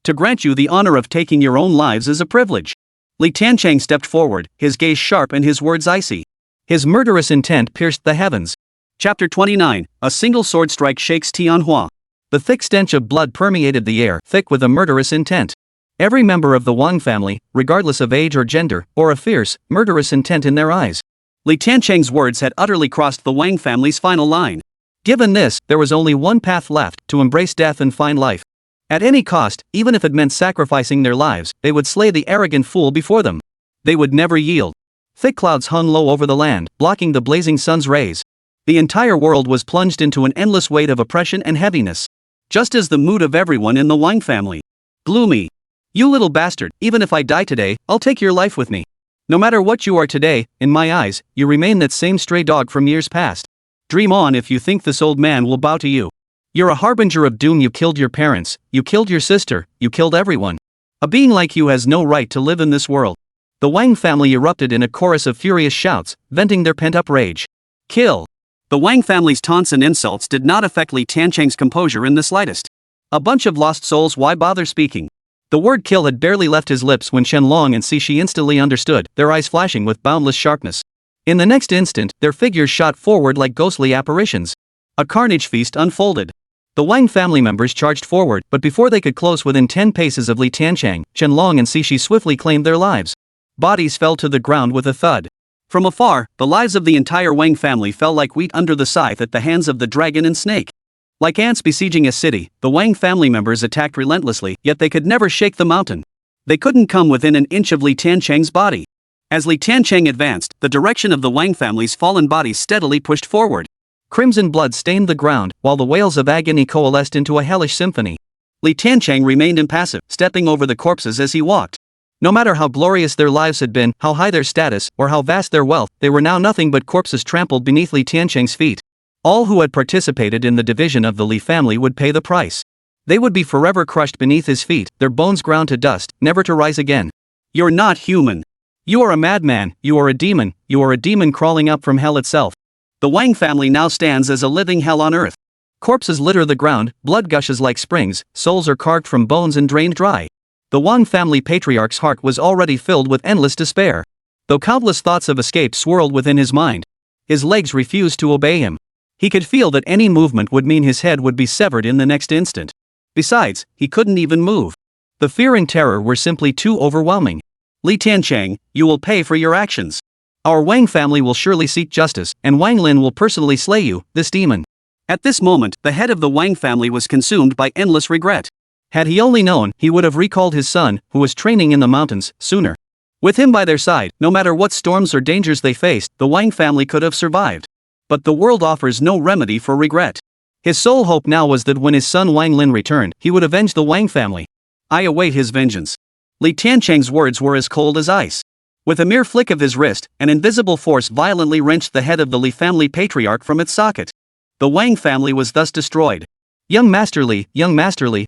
To grant you the honor of taking your own lives is a privilege. Li Tiancheng stepped forward, his gaze sharp and his words icy. His murderous intent pierced the heavens. Chapter 29, a single sword strike shakes Tianhua. The thick stench of blood permeated the air, thick with a murderous intent. Every member of the Wang family, regardless of age or gender, bore a fierce, murderous intent in their eyes. Li Tiancheng's words had utterly crossed the Wang family's final line. Given this, there was only one path left, to embrace death and find life. At any cost, even if it meant sacrificing their lives, they would slay the arrogant fool before them. They would never yield. Thick clouds hung low over the land, blocking the blazing sun's rays. The entire world was plunged into an endless weight of oppression and heaviness. Just as the mood of everyone in the Wang family. Gloomy. You little bastard, even if I die today, I'll take your life with me. No matter what you are today, in my eyes, you remain that same stray dog from years past. Dream on if you think this old man will bow to you. You're a harbinger of doom. You killed your parents, you killed your sister, you killed everyone. A being like you has no right to live in this world. The Wang family erupted in a chorus of furious shouts, venting their pent-up rage. Kill! The Wang family's taunts and insults did not affect Li Tiancheng's composure in the slightest. A bunch of lost souls, why bother speaking? The word kill had barely left his lips when Chen Long and Cixi instantly understood, their eyes flashing with boundless sharpness. In the next instant, their figures shot forward like ghostly apparitions. A carnage feast unfolded. The Wang family members charged forward, but before they could close within 10 paces of Li Tiancheng, Chen Long and Cixi swiftly claimed their lives. Bodies fell to the ground with a thud. From afar, the lives of the entire Wang family fell like wheat under the scythe at the hands of the dragon and snake. Like ants besieging a city, the Wang family members attacked relentlessly, yet they could never shake the mountain. They couldn't come within an inch of Li Tiancheng's body. As Li Tiancheng advanced, the direction of the Wang family's fallen bodies steadily pushed forward. Crimson blood stained the ground, while the wails of agony coalesced into a hellish symphony. Li Tiancheng remained impassive, stepping over the corpses as he walked. No matter how glorious their lives had been, how high their status, or how vast their wealth, they were now nothing but corpses trampled beneath Li Tiancheng's feet. All who had participated in the division of the Li family would pay the price. They would be forever crushed beneath his feet, their bones ground to dust, never to rise again. You're not human. You are a madman, you are a demon crawling up from hell itself. The Wang family now stands as a living hell on earth. Corpses litter the ground, blood gushes like springs, souls are carved from bones and drained dry. The Wang family patriarch's heart was already filled with endless despair. Though countless thoughts of escape swirled within his mind, his legs refused to obey him. He could feel that any movement would mean his head would be severed in the next instant. Besides, he couldn't even move. The fear and terror were simply too overwhelming. Li Tiancheng, you will pay for your actions. Our Wang family will surely seek justice, and Wang Lin will personally slay you, this demon. At this moment, the head of the Wang family was consumed by endless regret. Had he only known, he would have recalled his son, who was training in the mountains, sooner. With him by their side, no matter what storms or dangers they faced, the Wang family could have survived. But the world offers no remedy for regret. His sole hope now was that when his son Wang Lin returned, he would avenge the Wang family. I await his vengeance. Li Tiancheng's words were as cold as ice. With a mere flick of his wrist, an invisible force violently wrenched the head of the Li family patriarch from its socket. The Wang family was thus destroyed. Young Master Li,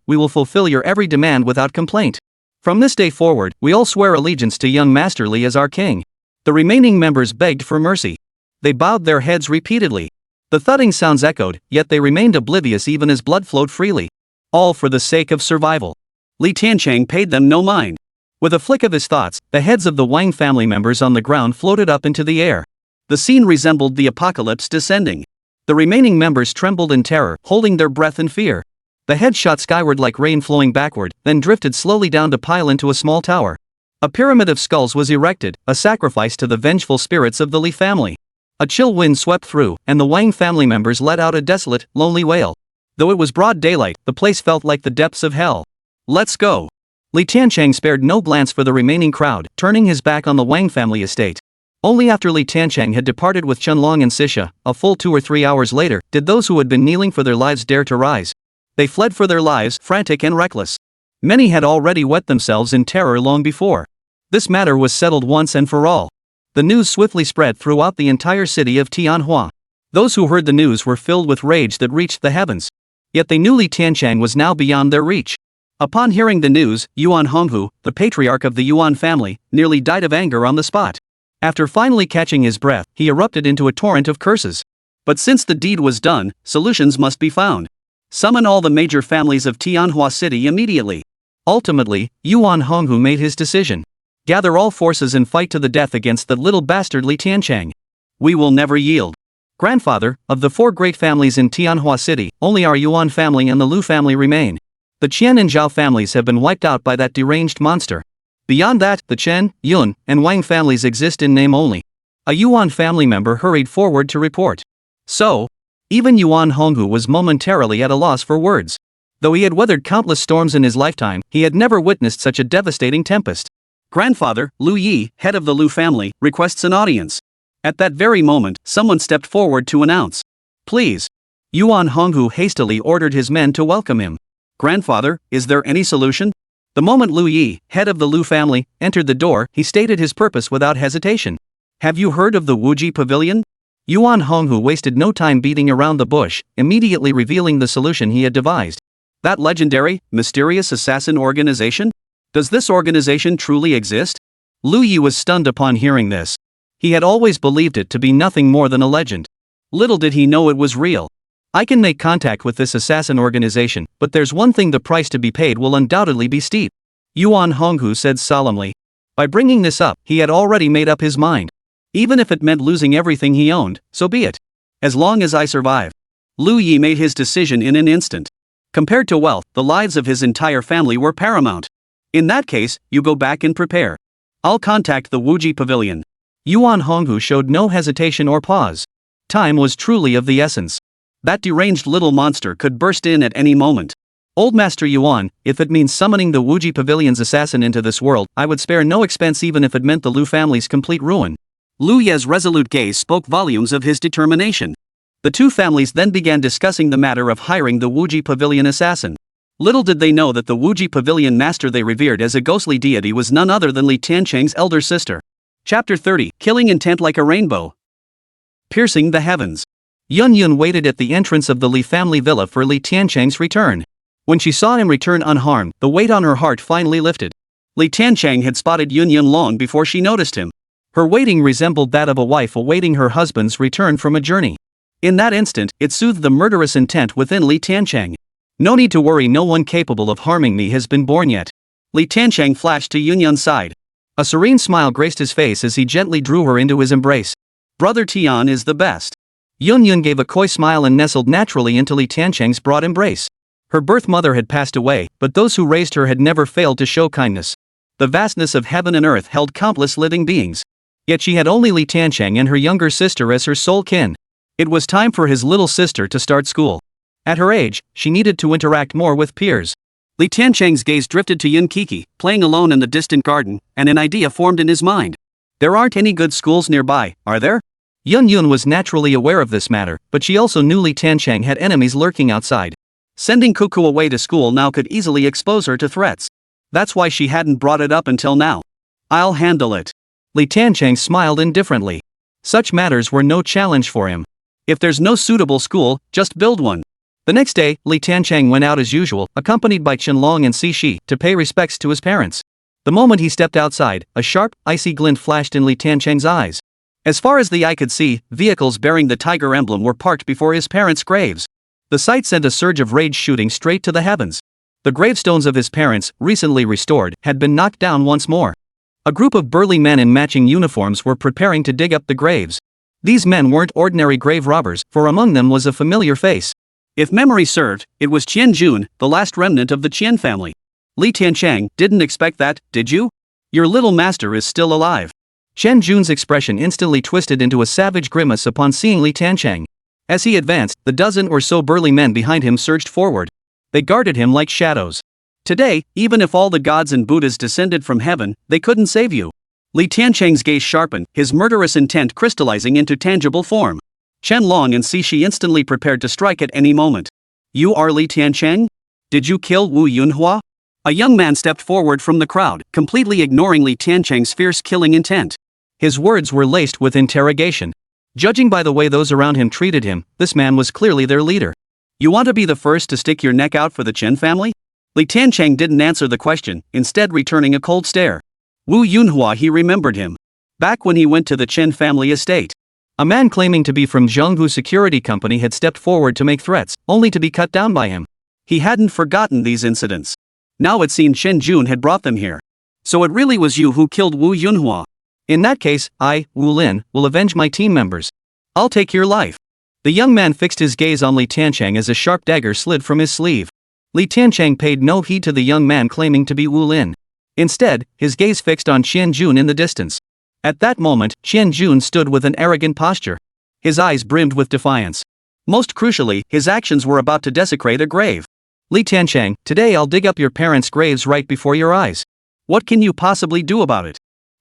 we will fulfill your every demand without complaint. From this day forward, we all swear allegiance to young Master Li as our king. The remaining members begged for mercy. They bowed their heads repeatedly. The thudding sounds echoed, yet they remained oblivious even as blood flowed freely. All for the sake of survival. Li Tiancheng paid them no mind. With a flick of his thoughts, the heads of the Wang family members on the ground floated up into the air. The scene resembled the apocalypse descending. The remaining members trembled in terror, holding their breath in fear. The heads shot skyward like rain flowing backward, then drifted slowly down to pile into a small tower. A pyramid of skulls was erected, a sacrifice to the vengeful spirits of the Li family. A chill wind swept through, and the Wang family members let out a desolate, lonely wail. Though it was broad daylight, the place felt like the depths of hell. Let's go. Li Tiancheng spared no glance for the remaining crowd, turning his back on the Wang family estate. Only after Li Tiancheng had departed with Chen and Sisha, a full 2 or 3 hours later, did those who had been kneeling for their lives dare to rise. They fled for their lives, frantic and reckless. Many had already wet themselves in terror long before. This matter was settled once and for all. The news swiftly spread throughout the entire city of Tianhua. Those who heard the news were filled with rage that reached the heavens. Yet they knew Li Tiancheng was now beyond their reach. Upon hearing the news, Yuan Honghu, the patriarch of the Yuan family, nearly died of anger on the spot. After finally catching his breath, he erupted into a torrent of curses. But since the deed was done, solutions must be found. Summon all the major families of Tianhua City immediately. Ultimately, Yuan Honghu made his decision. Gather all forces and fight to the death against the little bastard Li Tiancheng. We will never yield. Grandfather, of the 4 great families in Tianhua City, only our Yuan family and the Lu family remain. The Chen and Zhao families have been wiped out by that deranged monster. Beyond that, the Chen, Yun, and Wang families exist in name only. A Yuan family member hurried forward to report. So, even Yuan Honghu was momentarily at a loss for words. Though he had weathered countless storms in his lifetime, he had never witnessed such a devastating tempest. Grandfather, Lu Yi, head of the Lu family, requests an audience. At that very moment, someone stepped forward to announce. Please. Yuan Honghu hastily ordered his men to welcome him. Grandfather, is there any solution? The moment Lu Yi, head of the Lu family, entered the door, he stated his purpose without hesitation. Have you heard of the Wuji Pavilion? Yuan Honghu wasted no time beating around the bush, immediately revealing the solution he had devised. That legendary, mysterious assassin organization? Does this organization truly exist? Lu Yi was stunned upon hearing this. He had always believed it to be nothing more than a legend. Little did he know it was real. I can make contact with this assassin organization, but there's one thing: the price to be paid will undoubtedly be steep. Yuan Honghu said solemnly. By bringing this up, he had already made up his mind. Even if it meant losing everything he owned, so be it. As long as I survive. Lu Yi made his decision in an instant. Compared to wealth, the lives of his entire family were paramount. In that case, you go back and prepare. I'll contact the Wuji Pavilion. Yuan Honghu showed no hesitation or pause. Time was truly of the essence. That deranged little monster could burst in at any moment. Old Master Yuan, if it means summoning the Wuji Pavilion's assassin into this world, I would spare no expense even if it meant the Lu family's complete ruin. Lu Ye's resolute gaze spoke volumes of his determination. The two families then began discussing the matter of hiring the Wuji Pavilion assassin. Little did they know that the Wuji Pavilion master they revered as a ghostly deity was none other than Li Tiancheng's elder sister. Chapter 30, Killing Intent Like a Rainbow. Piercing the Heavens. Yun Yun waited at the entrance of the Li family villa for Li Tiancheng's return. When she saw him return unharmed, the weight on her heart finally lifted. Li Tiancheng had spotted Yun Yun long before she noticed him. Her waiting resembled that of a wife awaiting her husband's return from a journey. In that instant, it soothed the murderous intent within Li Tiancheng. No need to worry, no one capable of harming me has been born yet. Li Tiancheng flashed to Yun Yun's side. A serene smile graced his face as he gently drew her into his embrace. Brother Tian is the best. Yun Yun gave a coy smile and nestled naturally into Li Tiancheng's broad embrace. Her birth mother had passed away, but those who raised her had never failed to show kindness. The vastness of heaven and earth held countless living beings. Yet she had only Li Tiancheng and her younger sister as her sole kin. It was time for his little sister to start school. At her age, she needed to interact more with peers. Li Tiancheng's gaze drifted to Yun Kiki, playing alone in the distant garden, and an idea formed in his mind. There aren't any good schools nearby, are there? Yun Yun was naturally aware of this matter, but she also knew Li Tiancheng had enemies lurking outside. Sending Cuckoo away to school now could easily expose her to threats. That's why she hadn't brought it up until now. I'll handle it. Li Tiancheng smiled indifferently. Such matters were no challenge for him. If there's no suitable school, just build one. The next day, Li Tiancheng went out as usual, accompanied by Qianlong and Xixi, to pay respects to his parents. The moment he stepped outside, a sharp, icy glint flashed in Li Tiancheng's eyes. As far as the eye could see, vehicles bearing the tiger emblem were parked before his parents' graves. The sight sent a surge of rage shooting straight to the heavens. The gravestones of his parents, recently restored, had been knocked down once more. A group of burly men in matching uniforms were preparing to dig up the graves. These men weren't ordinary grave robbers, for among them was a familiar face. If memory served, it was Qian Jun, the last remnant of the Chen family. Li Tiancheng, didn't expect that, did you? Your little master is still alive. Chen Jun's expression instantly twisted into a savage grimace upon seeing Li Tiancheng. As he advanced, the dozen or so burly men behind him surged forward. They guarded him like shadows. Today, even if all the gods and Buddhas descended from heaven, they couldn't save you. Li Tiancheng's gaze sharpened, his murderous intent crystallizing into tangible form. Qianlong and Xixi instantly prepared to strike at any moment. You are Li Tiancheng? Did you kill Wu Yunhua? A young man stepped forward from the crowd, completely ignoring Li Tiancheng's fierce killing intent. His words were laced with interrogation. Judging by the way those around him treated him, this man was clearly their leader. You want to be the first to stick your neck out for the Chen family? Li Tiancheng didn't answer the question, instead returning a cold stare. Wu Yunhua, he remembered him. Back when he went to the Chen family estate. A man claiming to be from Zhenghu Security Company had stepped forward to make threats, only to be cut down by him. He hadn't forgotten these incidents. Now it seemed Chen Jun had brought them here. So it really was you who killed Wu Yunhua. In that case, I, Wu Lin, will avenge my team members. I'll take your life. The young man fixed his gaze on Li Tiancheng as a sharp dagger slid from his sleeve. Li Tiancheng paid no heed to the young man claiming to be Wu Lin. Instead, his gaze fixed on Qian Jun in the distance. At that moment, Qian Jun stood with an arrogant posture. His eyes brimmed with defiance. Most crucially, his actions were about to desecrate a grave. Li Tiancheng, today I'll dig up your parents' graves right before your eyes. What can you possibly do about it?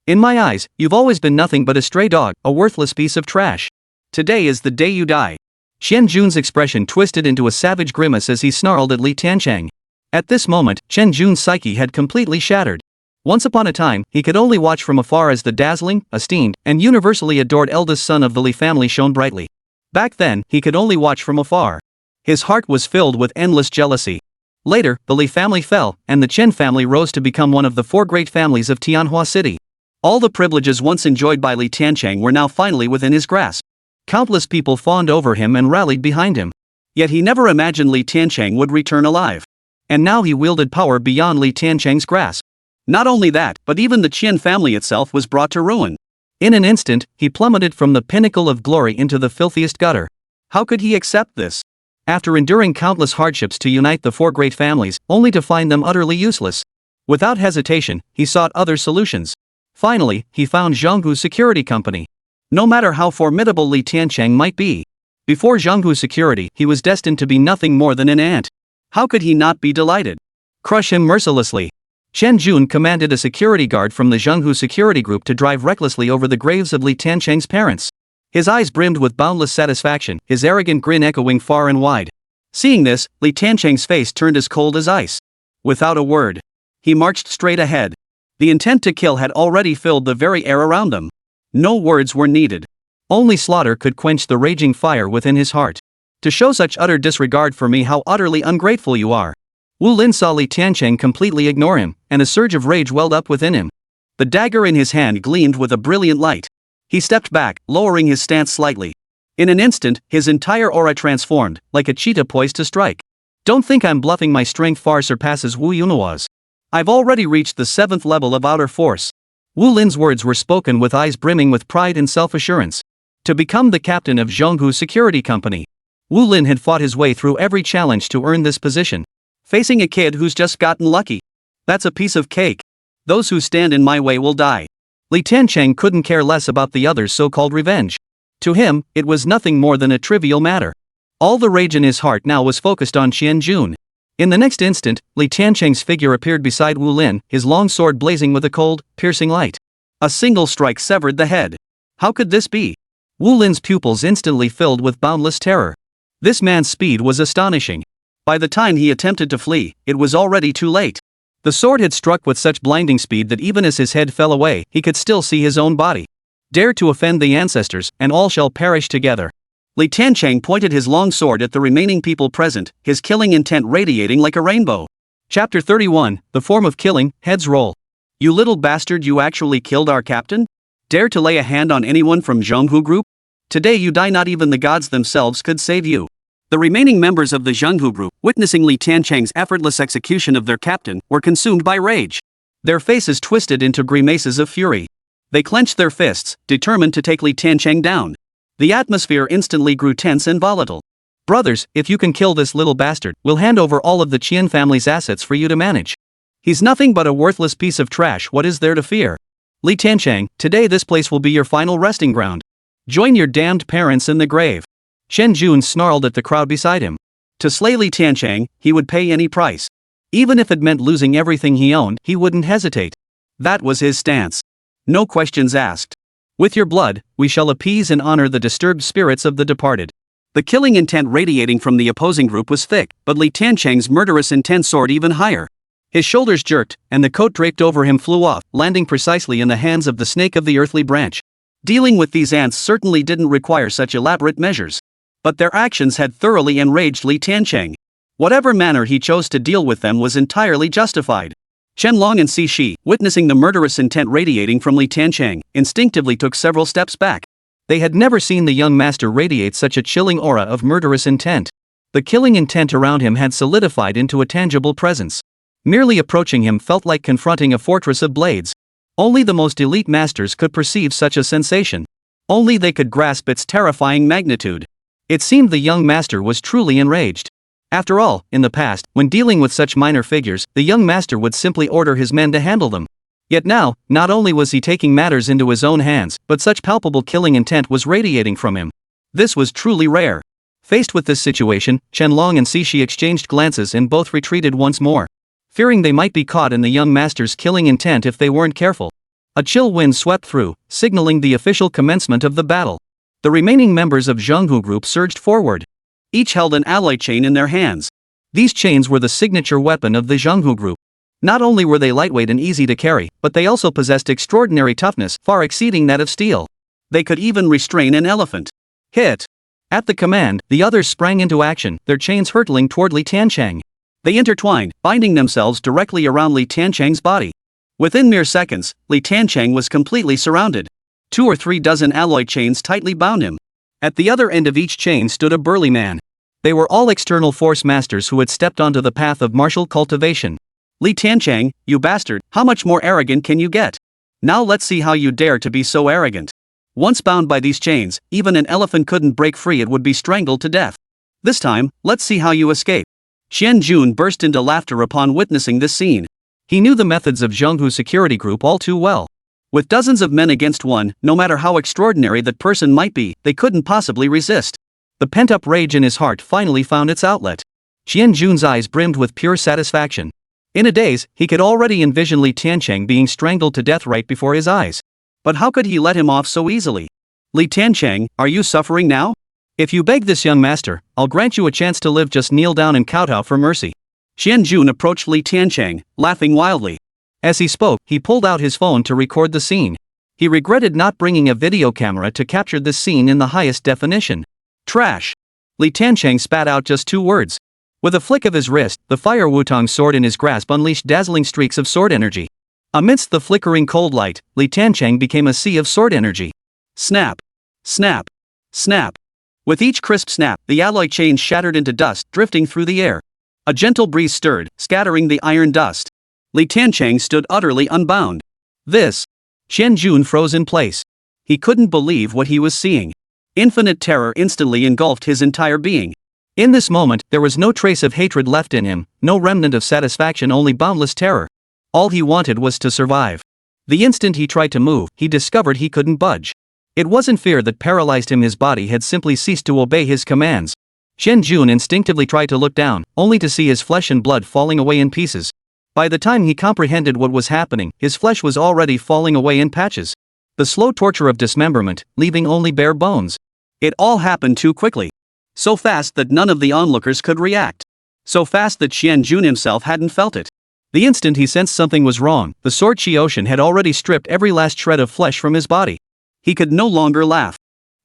In my eyes, you've always been nothing but a stray dog, a worthless piece of trash. Today is the day you die. Qian Jun's expression twisted into a savage grimace as he snarled at Li Tiancheng. At this moment, Chen Jun's psyche had completely shattered. Once upon a time, he could only watch from afar as the dazzling, esteemed, and universally adored eldest son of the Li family shone brightly. Back then, he could only watch from afar. His heart was filled with endless jealousy. Later, the Li family fell, and the Chen family rose to become one of the four great families of Tianhua City. All the privileges once enjoyed by Li Tiancheng were now finally within his grasp. Countless people fawned over him and rallied behind him. Yet he never imagined Li Tiancheng would return alive. And now he wielded power beyond Li Tiancheng's grasp. Not only that, but even the Chen family itself was brought to ruin. In an instant, he plummeted from the pinnacle of glory into the filthiest gutter. How could he accept this? After enduring countless hardships to unite the four great families, only to find them utterly useless. Without hesitation, he sought other solutions. Finally, he found Zhenghu Security Company. No matter how formidable Li Tiancheng might be, Before Zhonghu security, he was destined to be nothing more than an ant. How could he not be delighted? Crush him mercilessly. Chen Jun commanded a security guard from the Zhonghu security group to drive recklessly over the graves of Li Tiancheng's parents. His eyes brimmed with boundless satisfaction, his arrogant grin echoing far and wide. Seeing this, Li Tiancheng's face turned as cold as ice. Without a word, he marched straight ahead. The intent to kill had already filled the very air around them. No words were needed. Only slaughter could quench the raging fire within his heart. To show such utter disregard for me, how utterly ungrateful you are. Wu Lin saw Li Tiancheng completely ignore him, and a surge of rage welled up within him. The dagger in his hand gleamed with a brilliant light. He stepped back, lowering his stance slightly. In an instant, his entire aura transformed, like a cheetah poised to strike. Don't think I'm bluffing, my strength far surpasses Wu Yunua's. I've already reached the 7th level of outer force. Wu Lin's words were spoken with eyes brimming with pride and self-assurance. To become the captain of Zhonghu Security Company, Wu Lin had fought his way through every challenge to earn this position. Facing a kid who's just gotten lucky. That's a piece of cake. Those who stand in my way will die. Li Tiancheng couldn't care less about the others' so-called revenge. To him, it was nothing more than a trivial matter. All the rage in his heart now was focused on Chen Jun. In the next instant, Li Tiancheng's figure appeared beside Wu Lin, his long sword blazing with a cold, piercing light. A single strike severed the head. How could this be? Wu Lin's pupils instantly filled with boundless terror. This man's speed was astonishing. By the time he attempted to flee, it was already too late. The sword had struck with such blinding speed that even as his head fell away, he could still see his own body. Dare to offend the ancestors, and all shall perish together. Li Tiancheng pointed his long sword at the remaining people present, his killing intent radiating like a rainbow. Chapter 31, The Form of Killing, Heads Roll. You little bastard, you actually killed our captain? Dare to lay a hand on anyone from Zhonghu Group? Today you die, not even the gods themselves could save you. The remaining members of the Zhonghu Group, witnessing Li Tiancheng's effortless execution of their captain, were consumed by rage. Their faces twisted into grimaces of fury. They clenched their fists, determined to take Li Tiancheng down. The atmosphere instantly grew tense and volatile. Brothers, if you can kill this little bastard, we'll hand over all of the Chen family's assets for you to manage. He's nothing but a worthless piece of trash, what is there to fear? Li Tiancheng, today this place will be your final resting ground. Join your damned parents in the grave. Chen Jun snarled at the crowd beside him. To slay Li Tiancheng, he would pay any price. Even if it meant losing everything he owned, he wouldn't hesitate. That was his stance. No questions asked. With your blood, we shall appease and honor the disturbed spirits of the departed. The killing intent radiating from the opposing group was thick, but Li Tiancheng's murderous intent soared even higher. His shoulders jerked, and the coat draped over him flew off, landing precisely in the hands of the snake of the earthly branch. Dealing with these ants certainly didn't require such elaborate measures. But their actions had thoroughly enraged Li Tiancheng. Whatever manner he chose to deal with them was entirely justified. Chen Long and Si Shi, witnessing the murderous intent radiating from Li Tiancheng, instinctively took several steps back. They had never seen the young master radiate such a chilling aura of murderous intent. The killing intent around him had solidified into a tangible presence. Merely approaching him felt like confronting a fortress of blades. Only the most elite masters could perceive such a sensation. Only they could grasp its terrifying magnitude. It seemed the young master was truly enraged. After all, in the past, when dealing with such minor figures, the young master would simply order his men to handle them. Yet now, not only was he taking matters into his own hands, but such palpable killing intent was radiating from him. This was truly rare. Faced with this situation, Chen Long and Si Shi exchanged glances and both retreated once more, fearing they might be caught in the young master's killing intent if they weren't careful. A chill wind swept through, signaling the official commencement of the battle. The remaining members of Zhonghu Group surged forward. Each held an alloy chain in their hands. These chains were the signature weapon of the Zhonghu Group. Not only were they lightweight and easy to carry, but they also possessed extraordinary toughness, far exceeding that of steel. They could even restrain an elephant. Hit! At the command, the others sprang into action, their chains hurtling toward Li Tiancheng. They intertwined, binding themselves directly around Li Tiancheng's body. Within mere seconds, Li Tiancheng was completely surrounded. 2 or 3 dozen alloy chains tightly bound him. At the other end of each chain stood a burly man. They were all external force masters who had stepped onto the path of martial cultivation. Li Tiancheng, you bastard, how much more arrogant can you get? Now let's see how you dare to be so arrogant. Once bound by these chains, even an elephant couldn't break free, it would be strangled to death. This time, let's see how you escape. Chen Jun burst into laughter upon witnessing this scene. He knew the methods of Zhonghu Security Group all too well. With dozens of men against one, no matter how extraordinary that person might be, they couldn't possibly resist. The pent-up rage in his heart finally found its outlet. Jun's eyes brimmed with pure satisfaction. In a daze, he could already envision Li Tiancheng being strangled to death right before his eyes. But how could he let him off so easily? Li Tiancheng, are you suffering now? If you beg this young master, I'll grant you a chance to live. Just kneel down and kowtow for mercy. Jun approached Li Tiancheng, laughing wildly. As he spoke, he pulled out his phone to record the scene. He regretted not bringing a video camera to capture this scene in the highest definition. Trash. Li Tiancheng spat out just 2 words. With a flick of his wrist, the fire Wutong sword in his grasp unleashed dazzling streaks of sword energy. Amidst the flickering cold light, Li Tiancheng became a sea of sword energy. Snap. Snap. Snap. With each crisp snap, the alloy chains shattered into dust, drifting through the air. A gentle breeze stirred, scattering the iron dust. Li Tiancheng stood utterly unbound. This. Jun froze in place. He couldn't believe what he was seeing. Infinite terror instantly engulfed his entire being. In this moment, there was no trace of hatred left in him, no remnant of satisfaction, only boundless terror. All he wanted was to survive. The instant he tried to move, he discovered he couldn't budge. It wasn't fear that paralyzed him, his body had simply ceased to obey his commands. Jun instinctively tried to look down, only to see his flesh and blood falling away in pieces. By the time he comprehended what was happening, his flesh was already falling away in patches. The slow torture of dismemberment, leaving only bare bones. It all happened too quickly. So fast that none of the onlookers could react. So fast that Jun himself hadn't felt it. The instant he sensed something was wrong, the sword chi ocean had already stripped every last shred of flesh from his body. He could no longer laugh.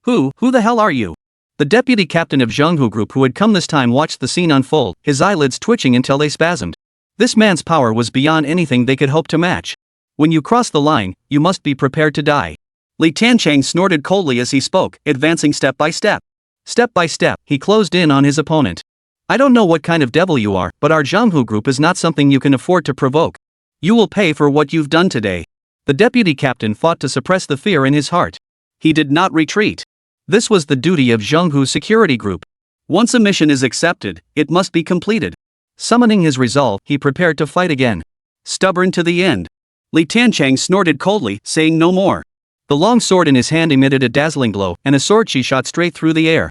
Who the hell are you? The deputy captain of Zhenghu group who had come this time watched the scene unfold, his eyelids twitching until they spasmed. This man's power was beyond anything they could hope to match. When you cross the line, you must be prepared to die. Li Tiancheng snorted coldly as he spoke, advancing step by step. Step by step, he closed in on his opponent. I don't know what kind of devil you are, but our Zhenghu group is not something you can afford to provoke. You will pay for what you've done today. The deputy captain fought to suppress the fear in his heart. He did not retreat. This was the duty of Zhenghu's security group. Once a mission is accepted, it must be completed. Summoning his resolve, he prepared to fight again. Stubborn to the end. Li Tiancheng snorted coldly, saying no more. The long sword in his hand emitted a dazzling glow, and a sword chi shot straight through the air.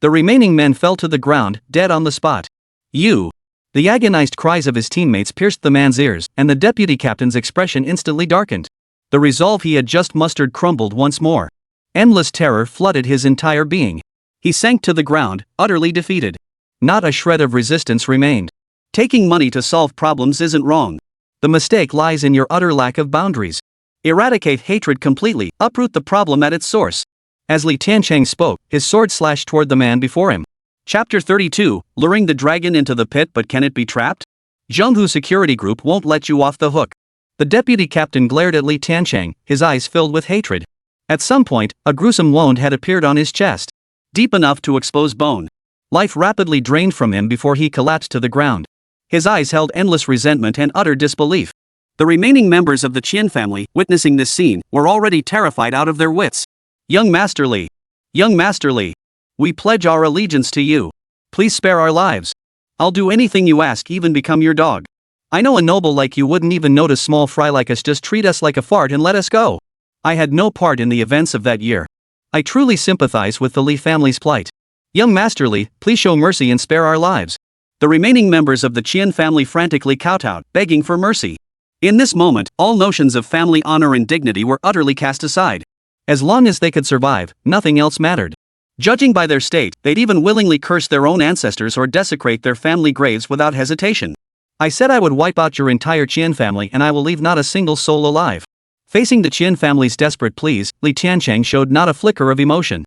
The remaining men fell to the ground, dead on the spot. You! The agonized cries of his teammates pierced the man's ears, and the deputy captain's expression instantly darkened. The resolve he had just mustered crumbled once more. Endless terror flooded his entire being. He sank to the ground, utterly defeated. Not a shred of resistance remained. Taking money to solve problems isn't wrong. The mistake lies in your utter lack of boundaries. Eradicate hatred completely, uproot the problem at its source. As Li Tiancheng spoke, his sword slashed toward the man before him. Chapter 32, Luring the Dragon into the Pit, but can it be trapped? Zhenghu security group won't let you off the hook. The deputy captain glared at Li Tiancheng, his eyes filled with hatred. At some point, a gruesome wound had appeared on his chest. Deep enough to expose bone. Life rapidly drained from him before he collapsed to the ground. His eyes held endless resentment and utter disbelief. The remaining members of the Chen family, witnessing this scene, were already terrified out of their wits. Young Master Li. Young Master Li. We pledge our allegiance to you. Please spare our lives. I'll do anything you ask, even become your dog. I know a noble like you wouldn't even notice small fry like us just treat us like a fart and let us go. I had no part in the events of that year. I truly sympathize with the Li family's plight. Young Master Li, please show mercy and spare our lives. The remaining members of the Chen family frantically kowtowed, begging for mercy. In this moment, all notions of family honor and dignity were utterly cast aside. As long as they could survive, nothing else mattered. Judging by their state, they'd even willingly curse their own ancestors or desecrate their family graves without hesitation. I said I would wipe out your entire Chen family and I will leave not a single soul alive. Facing the Chen family's desperate pleas, Li Tiancheng showed not a flicker of emotion.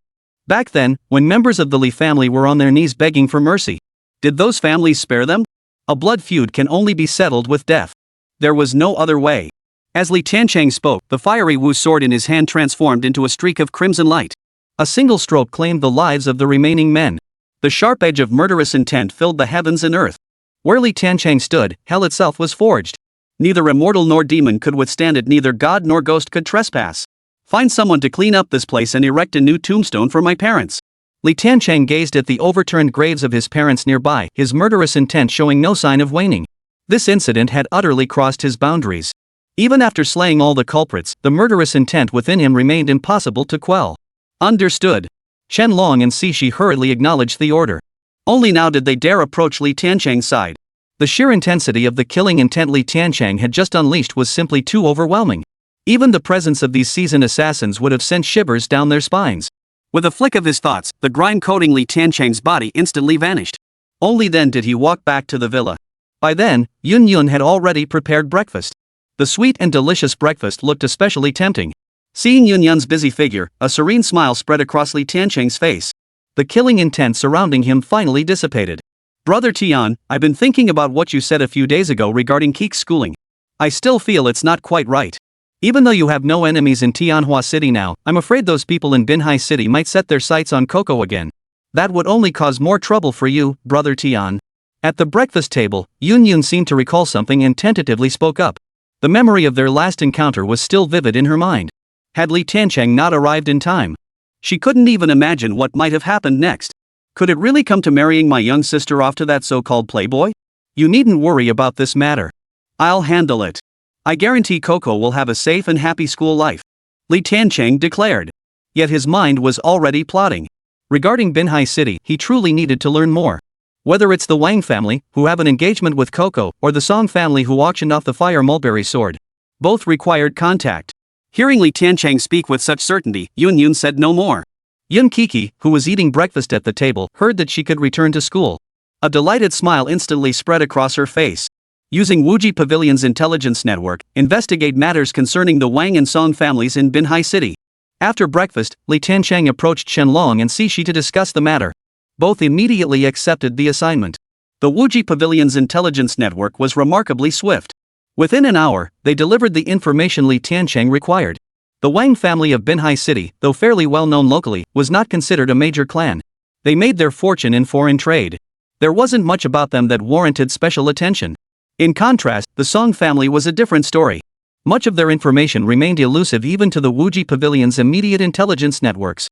Back then, when members of the Li family were on their knees begging for mercy, did those families spare them? A blood feud can only be settled with death. There was no other way. As Li Tiancheng spoke, the fiery Wu sword in his hand transformed into a streak of crimson light. A single stroke claimed the lives of the remaining men. The sharp edge of murderous intent filled the heavens and earth. Where Li Tiancheng stood, hell itself was forged. Neither immortal nor demon could withstand it, neither god nor ghost could trespass. Find someone to clean up this place and erect a new tombstone for my parents. Li Tiancheng gazed at the overturned graves of his parents nearby, his murderous intent showing no sign of waning. This incident had utterly crossed his boundaries. Even after slaying all the culprits, the murderous intent within him remained impossible to quell. Understood. Chen Long and Cixi hurriedly acknowledged the order. Only now did they dare approach Li Tiancheng's side. The sheer intensity of the killing intent Li Tiancheng had just unleashed was simply too overwhelming. Even the presence of these seasoned assassins would have sent shivers down their spines. With a flick of his thoughts, the grime-coating Li Tiancheng's body instantly vanished. Only then did he walk back to the villa. By then, Yun Yun had already prepared breakfast. The sweet and delicious breakfast looked especially tempting. Seeing Yun Yun's busy figure, a serene smile spread across Li Tiancheng's face. The killing intent surrounding him finally dissipated. Brother Tian, I've been thinking about what you said a few days ago regarding Keek's schooling. I still feel it's not quite right. Even though you have no enemies in Tianhua City now, I'm afraid those people in Binhai City might set their sights on Coco again. That would only cause more trouble for you, Brother Tian. At the breakfast table, Yun Yun seemed to recall something and tentatively spoke up. The memory of their last encounter was still vivid in her mind. Had Li Tiancheng not arrived in time? She couldn't even imagine what might have happened next. Could it really come to marrying my young sister off to that so-called playboy? You needn't worry about this matter. I'll handle it. I guarantee Coco will have a safe and happy school life, Li Tiancheng declared. Yet his mind was already plotting. Regarding Binhai City, he truly needed to learn more. Whether it's the Wang family, who have an engagement with Coco, or the Song family who auctioned off the fire mulberry sword. Both required contact. Hearing Li Tiancheng speak with such certainty, Yun Yun said no more. Yun Kiki, who was eating breakfast at the table, heard that she could return to school. A delighted smile instantly spread across her face. Using Wuji Pavilion's intelligence network, investigate matters concerning the Wang and Song families in Binhai City. After breakfast, Li Tiancheng approached Chen Long and Cixi to discuss the matter. Both immediately accepted the assignment. The Wuji Pavilion's intelligence network was remarkably swift. Within an hour, they delivered the information Li Tiancheng required. The Wang family of Binhai City, though fairly well known locally, was not considered a major clan. They made their fortune in foreign trade. There wasn't much about them that warranted special attention. In contrast, the Song family was a different story. Much of their information remained elusive even to the Wuji Pavilion's immediate intelligence networks.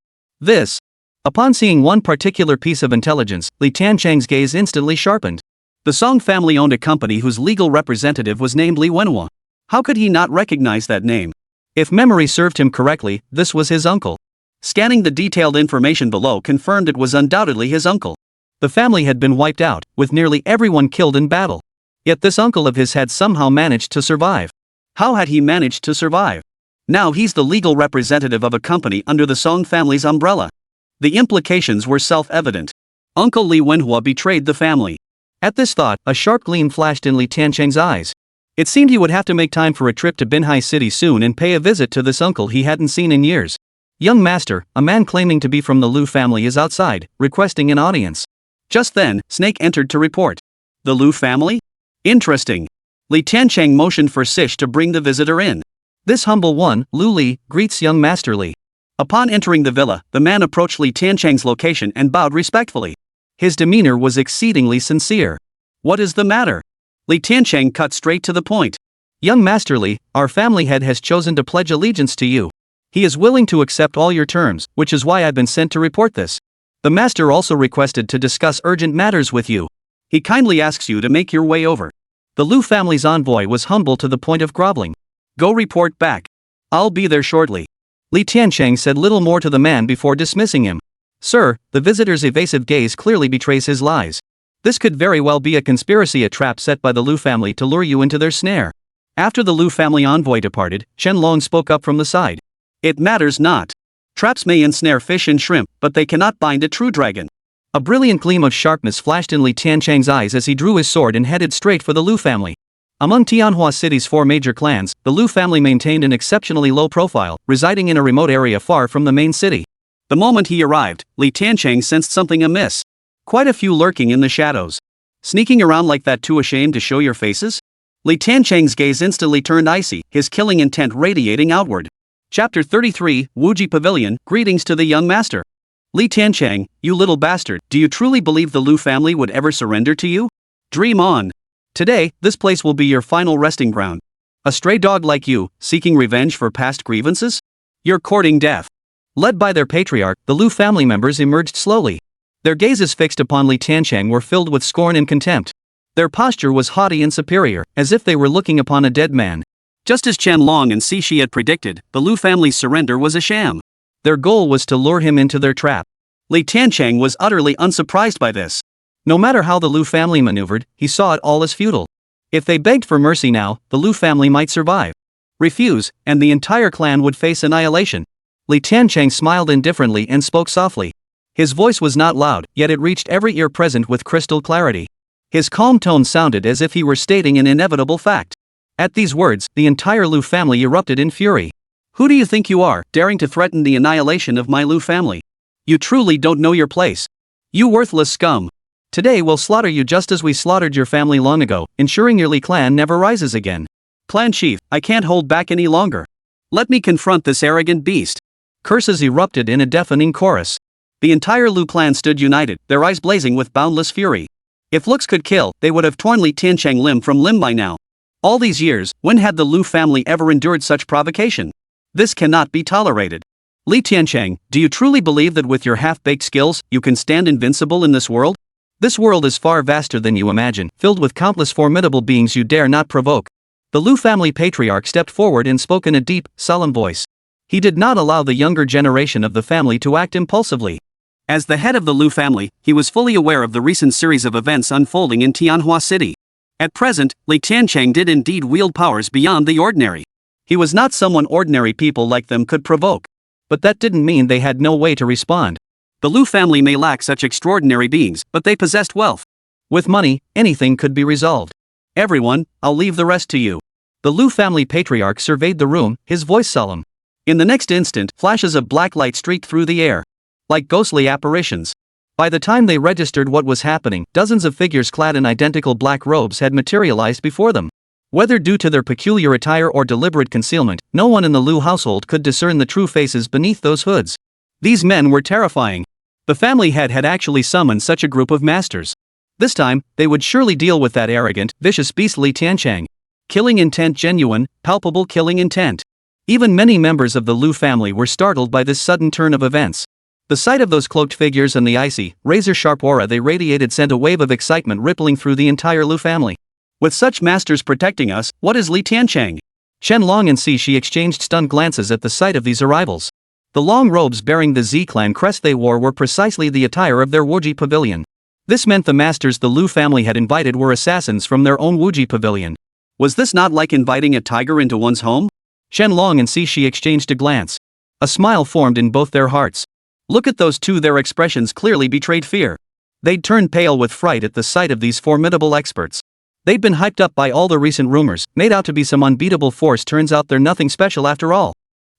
Upon seeing one particular piece of intelligence, Li Tiancheng's gaze instantly sharpened. The Song family owned a company whose legal representative was named Li Wenhua. How could he not recognize that name? If memory served him correctly, this was his uncle. Scanning the detailed information below confirmed it was undoubtedly his uncle. The family had been wiped out, with nearly everyone killed in battle. Yet this uncle of his had somehow managed to survive. How had he managed to survive? Now he's the legal representative of a company under the Song family's umbrella. The implications were self-evident. Uncle Li Wenhua betrayed the family. At this thought, a sharp gleam flashed in Li Tiancheng's eyes. It seemed he would have to make time for a trip to Binhai City soon and pay a visit to this uncle he hadn't seen in years. Young master, a man claiming to be from the Lu family is outside, requesting an audience. Just then, Snake entered to report. The Lu family? Interesting. Li Tiancheng motioned for Sish to bring the visitor in. This humble one, Lu Li, greets young Master Li. Upon entering the villa, the man approached Li Tiancheng's location and bowed respectfully. His demeanor was exceedingly sincere. What is the matter? Li Tiancheng cut straight to the point. Young Master Li, our family head has chosen to pledge allegiance to you. He is willing to accept all your terms, which is why I've been sent to report this. The master also requested to discuss urgent matters with you. He kindly asks you to make your way over. The Lu family's envoy was humble to the point of groveling. Go report back. I'll be there shortly. Li Tiancheng said little more to the man before dismissing him. Sir, the visitor's evasive gaze clearly betrays his lies. This could very well be a conspiracy, a trap set by the Lu family to lure you into their snare. After the Lu family envoy departed, Chen Long spoke up from the side. It matters not. Traps may ensnare fish and shrimp, but they cannot bind a true dragon. A brilliant gleam of sharpness flashed in Li Tiancheng's eyes as he drew his sword and headed straight for the Lu family. Among Tianhua City's 4 major clans, the Lu family maintained an exceptionally low profile, residing in a remote area far from the main city. The moment he arrived, Li Tiancheng sensed something amiss. Quite a few lurking in the shadows. Sneaking around like that, too ashamed to show your faces? Li Tiancheng's gaze instantly turned icy, his killing intent radiating outward. Chapter 33, Wuji Pavilion, Greetings to the Young Master. Li Tiancheng, you little bastard, do you truly believe the Lu family would ever surrender to you? Dream on. Today, this place will be your final resting ground. A stray dog like you, seeking revenge for past grievances? You're courting death. Led by their patriarch, the Lu family members emerged slowly. Their gazes fixed upon Li Tiancheng were filled with scorn and contempt. Their posture was haughty and superior, as if they were looking upon a dead man. Just as Chen Long and Cixi had predicted, the Lu family's surrender was a sham. Their goal was to lure him into their trap. Li Tiancheng was utterly unsurprised by this. No matter how the Lu family maneuvered, he saw it all as futile. If they begged for mercy now, the Lu family might survive. Refuse, and the entire clan would face annihilation. Li Tiancheng smiled indifferently and spoke softly. His voice was not loud, yet it reached every ear present with crystal clarity. His calm tone sounded as if he were stating an inevitable fact. At these words, the entire Lu family erupted in fury. Who do you think you are, daring to threaten the annihilation of my Lu family? You truly don't know your place. You worthless scum. Today we'll slaughter you just as we slaughtered your family long ago, ensuring your Li clan never rises again. Clan chief, I can't hold back any longer. Let me confront this arrogant beast. Curses erupted in a deafening chorus. The entire Lu clan stood united, their eyes blazing with boundless fury. If looks could kill, they would have torn Li Tiancheng limb from limb by now. All these years, when had the Lu family ever endured such provocation? This cannot be tolerated. Li Tiancheng, do you truly believe that with your half-baked skills, you can stand invincible in this world? This world is far vaster than you imagine, filled with countless formidable beings you dare not provoke. The Lu family patriarch stepped forward and spoke in a deep, solemn voice. He did not allow the younger generation of the family to act impulsively. As the head of the Lu family, he was fully aware of the recent series of events unfolding in Tianhua City. At present, Li Tiancheng did indeed wield powers beyond the ordinary. He was not someone ordinary people like them could provoke. But that didn't mean they had no way to respond. The Lu family may lack such extraordinary beings, but they possessed wealth. With money, anything could be resolved. Everyone, I'll leave the rest to you. The Lu family patriarch surveyed the room, his voice solemn. In the next instant, flashes of black light streaked through the air. Like ghostly apparitions. By the time they registered what was happening, dozens of figures clad in identical black robes had materialized before them. Whether due to their peculiar attire or deliberate concealment, no one in the Lu household could discern the true faces beneath those hoods. These men were terrifying. The family head had actually summoned such a group of masters. This time, they would surely deal with that arrogant, vicious beast Li Tiancheng. Killing intent genuine, palpable killing intent. Even many members of the Lu family were startled by this sudden turn of events. The sight of those cloaked figures and the icy, razor-sharp aura they radiated sent a wave of excitement rippling through the entire Lu family. With such masters protecting us, what is Li Tiancheng? Chen Long and Shi exchanged stunned glances at the sight of these arrivals. The long robes bearing the Z clan crest they wore were precisely the attire of their Wuji pavilion. This meant the masters the Lu family had invited were assassins from their own Wuji pavilion. Was this not like inviting a tiger into one's home? Chen Long and Shi exchanged a glance. A smile formed in both their hearts. Look at those two, their expressions clearly betrayed fear. They'd turned pale with fright at the sight of these formidable experts. They'd been hyped up by all the recent rumors, made out to be some unbeatable force. Turns out they're nothing special after all.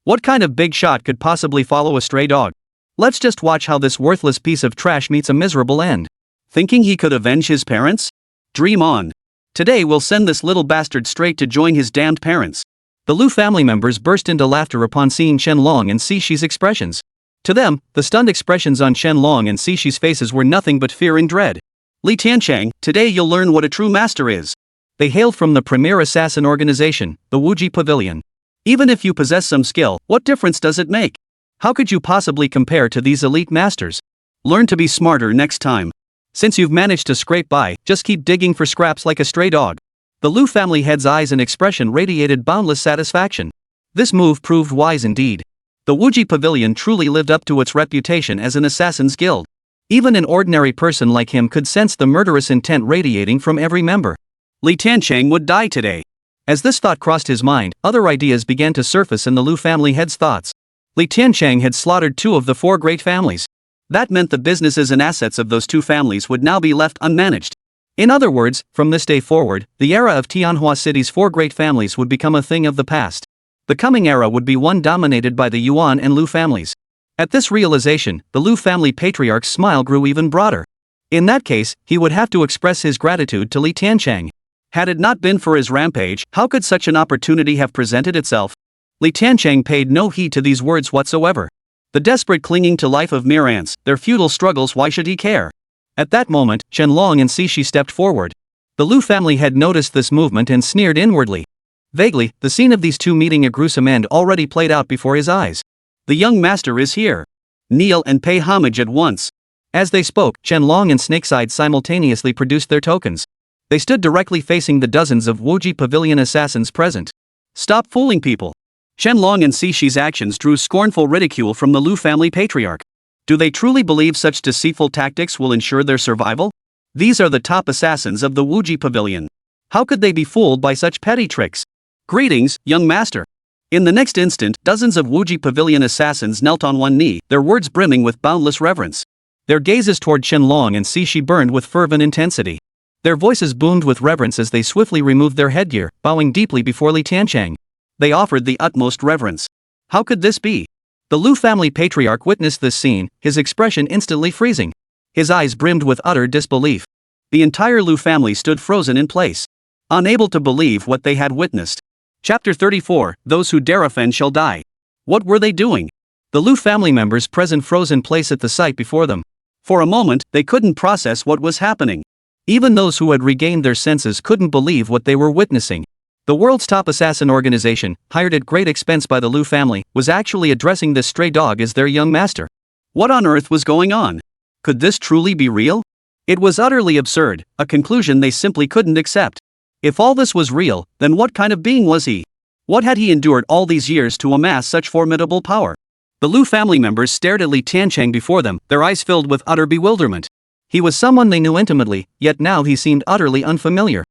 What kind of big shot could possibly follow a stray dog? Let's just watch how this worthless piece of trash meets a miserable end. Thinking he could avenge his parents? Dream on. Today we'll send this little bastard straight to join his damned parents. The Lu family members burst into laughter upon seeing Chen Long and Shi's expressions. To them, the stunned expressions on Chen Long and Shi's faces were nothing but fear and dread. Li Tiancheng, today you'll learn what a true master is. They hailed from the premier assassin organization, the Wuji Pavilion. Even if you possess some skill, what difference does it make? How could you possibly compare to these elite masters? Learn to be smarter next time. Since you've managed to scrape by, just keep digging for scraps like a stray dog. The Lu family head's eyes and expression radiated boundless satisfaction. This move proved wise indeed. The Wuji Pavilion truly lived up to its reputation as an assassin's guild. Even an ordinary person like him could sense the murderous intent radiating from every member. Li Tiancheng would die today. As this thought crossed his mind, other ideas began to surface in the Lu family head's thoughts. Li Tiancheng had slaughtered two of the four great families. That meant the businesses and assets of those two families would now be left unmanaged. In other words, from this day forward, the era of Tianhua City's four great families would become a thing of the past. The coming era would be one dominated by the Yuan and Lu families. At this realization, the Lu family patriarch's smile grew even broader. In that case, he would have to express his gratitude to Li Tiancheng. Had it not been for his rampage, how could such an opportunity have presented itself? Li Tiancheng paid no heed to these words whatsoever. The desperate clinging to life of mere ants, their futile struggles, why should he care? At that moment, Chen Long and Shi stepped forward. The Lu family had noticed this movement and sneered inwardly. Vaguely, the scene of these two meeting a gruesome end already played out before his eyes. The young master is here. Kneel and pay homage at once. As they spoke, Chen Long and Snakeside simultaneously produced their tokens. They stood directly facing the dozens of Wuji Pavilion assassins present. Stop fooling people. Chen Long and Shi's actions drew scornful ridicule from the Lu family patriarch. Do they truly believe such deceitful tactics will ensure their survival? These are the top assassins of the Wuji Pavilion. How could they be fooled by such petty tricks? Greetings, young master. In the next instant, dozens of Wuji Pavilion assassins knelt on one knee, their words brimming with boundless reverence. Their gazes toward Chen Long and Xi burned with fervent intensity. Their voices boomed with reverence as they swiftly removed their headgear, bowing deeply before Li Tiancheng. They offered the utmost reverence. How could this be? The Lu family patriarch witnessed this scene, his expression instantly freezing. His eyes brimmed with utter disbelief. The entire Lu family stood frozen in place, unable to believe what they had witnessed. Chapter 34, Those who dare offend shall die. What were they doing? The Lu family members present froze in place at the sight before them. For a moment, they couldn't process what was happening. Even those who had regained their senses couldn't believe what they were witnessing. The world's top assassin organization, hired at great expense by the Lu family, was actually addressing this stray dog as their young master. What on earth was going on? Could this truly be real? It was utterly absurd, a conclusion they simply couldn't accept. If all this was real, then what kind of being was he? What had he endured all these years to amass such formidable power? The Lu family members stared at Li Tiancheng before them, their eyes filled with utter bewilderment. He was someone they knew intimately, yet now he seemed utterly unfamiliar.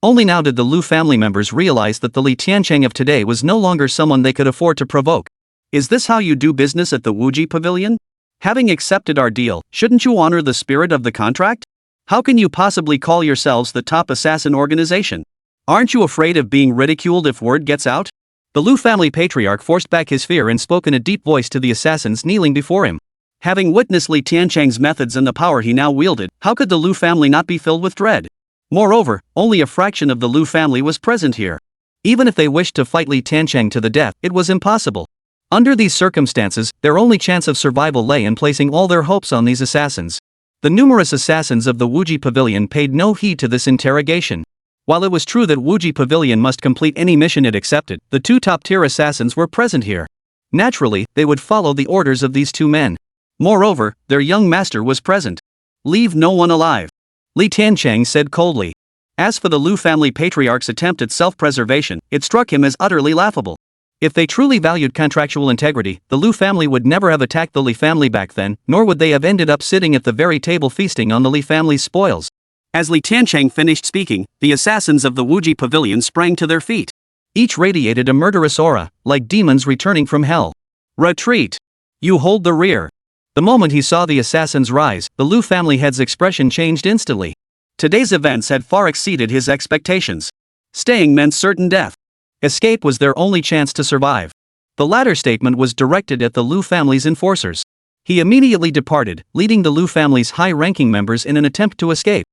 Only now did the Lu family members realize that the Li Tiancheng of today was no longer someone they could afford to provoke. Is this how you do business at the Wuji Pavilion? Having accepted our deal, shouldn't you honor the spirit of the contract? How can you possibly call yourselves the top assassin organization? Aren't you afraid of being ridiculed if word gets out? The Lu family patriarch forced back his fear and spoke in a deep voice to the assassins kneeling before him. Having witnessed Li Tiancheng's methods and the power he now wielded, how could the Lu family not be filled with dread? Moreover, only a fraction of the Lu family was present here. Even if they wished to fight Li Tiancheng to the death, it was impossible. Under these circumstances, their only chance of survival lay in placing all their hopes on these assassins. The numerous assassins of the Wuji Pavilion paid no heed to this interrogation. While it was true that Wuji Pavilion must complete any mission it accepted, the two top-tier assassins were present here. Naturally, they would follow the orders of these two men. Moreover, their young master was present. Leave no one alive, Li Tiancheng said coldly. As for the Lu family patriarch's attempt at self-preservation, it struck him as utterly laughable. If they truly valued contractual integrity, the Lu family would never have attacked the Li family back then, nor would they have ended up sitting at the very table feasting on the Li family's spoils. As Li Tiancheng finished speaking, the assassins of the Wuji Pavilion sprang to their feet. Each radiated a murderous aura, like demons returning from hell. Retreat! You hold the rear! The moment he saw the assassins rise, the Lu family head's expression changed instantly. Today's events had far exceeded his expectations. Staying meant certain death. Escape was their only chance to survive. The latter statement was directed at the Lu family's enforcers. He immediately departed, leading the Lu family's high-ranking members in an attempt to escape.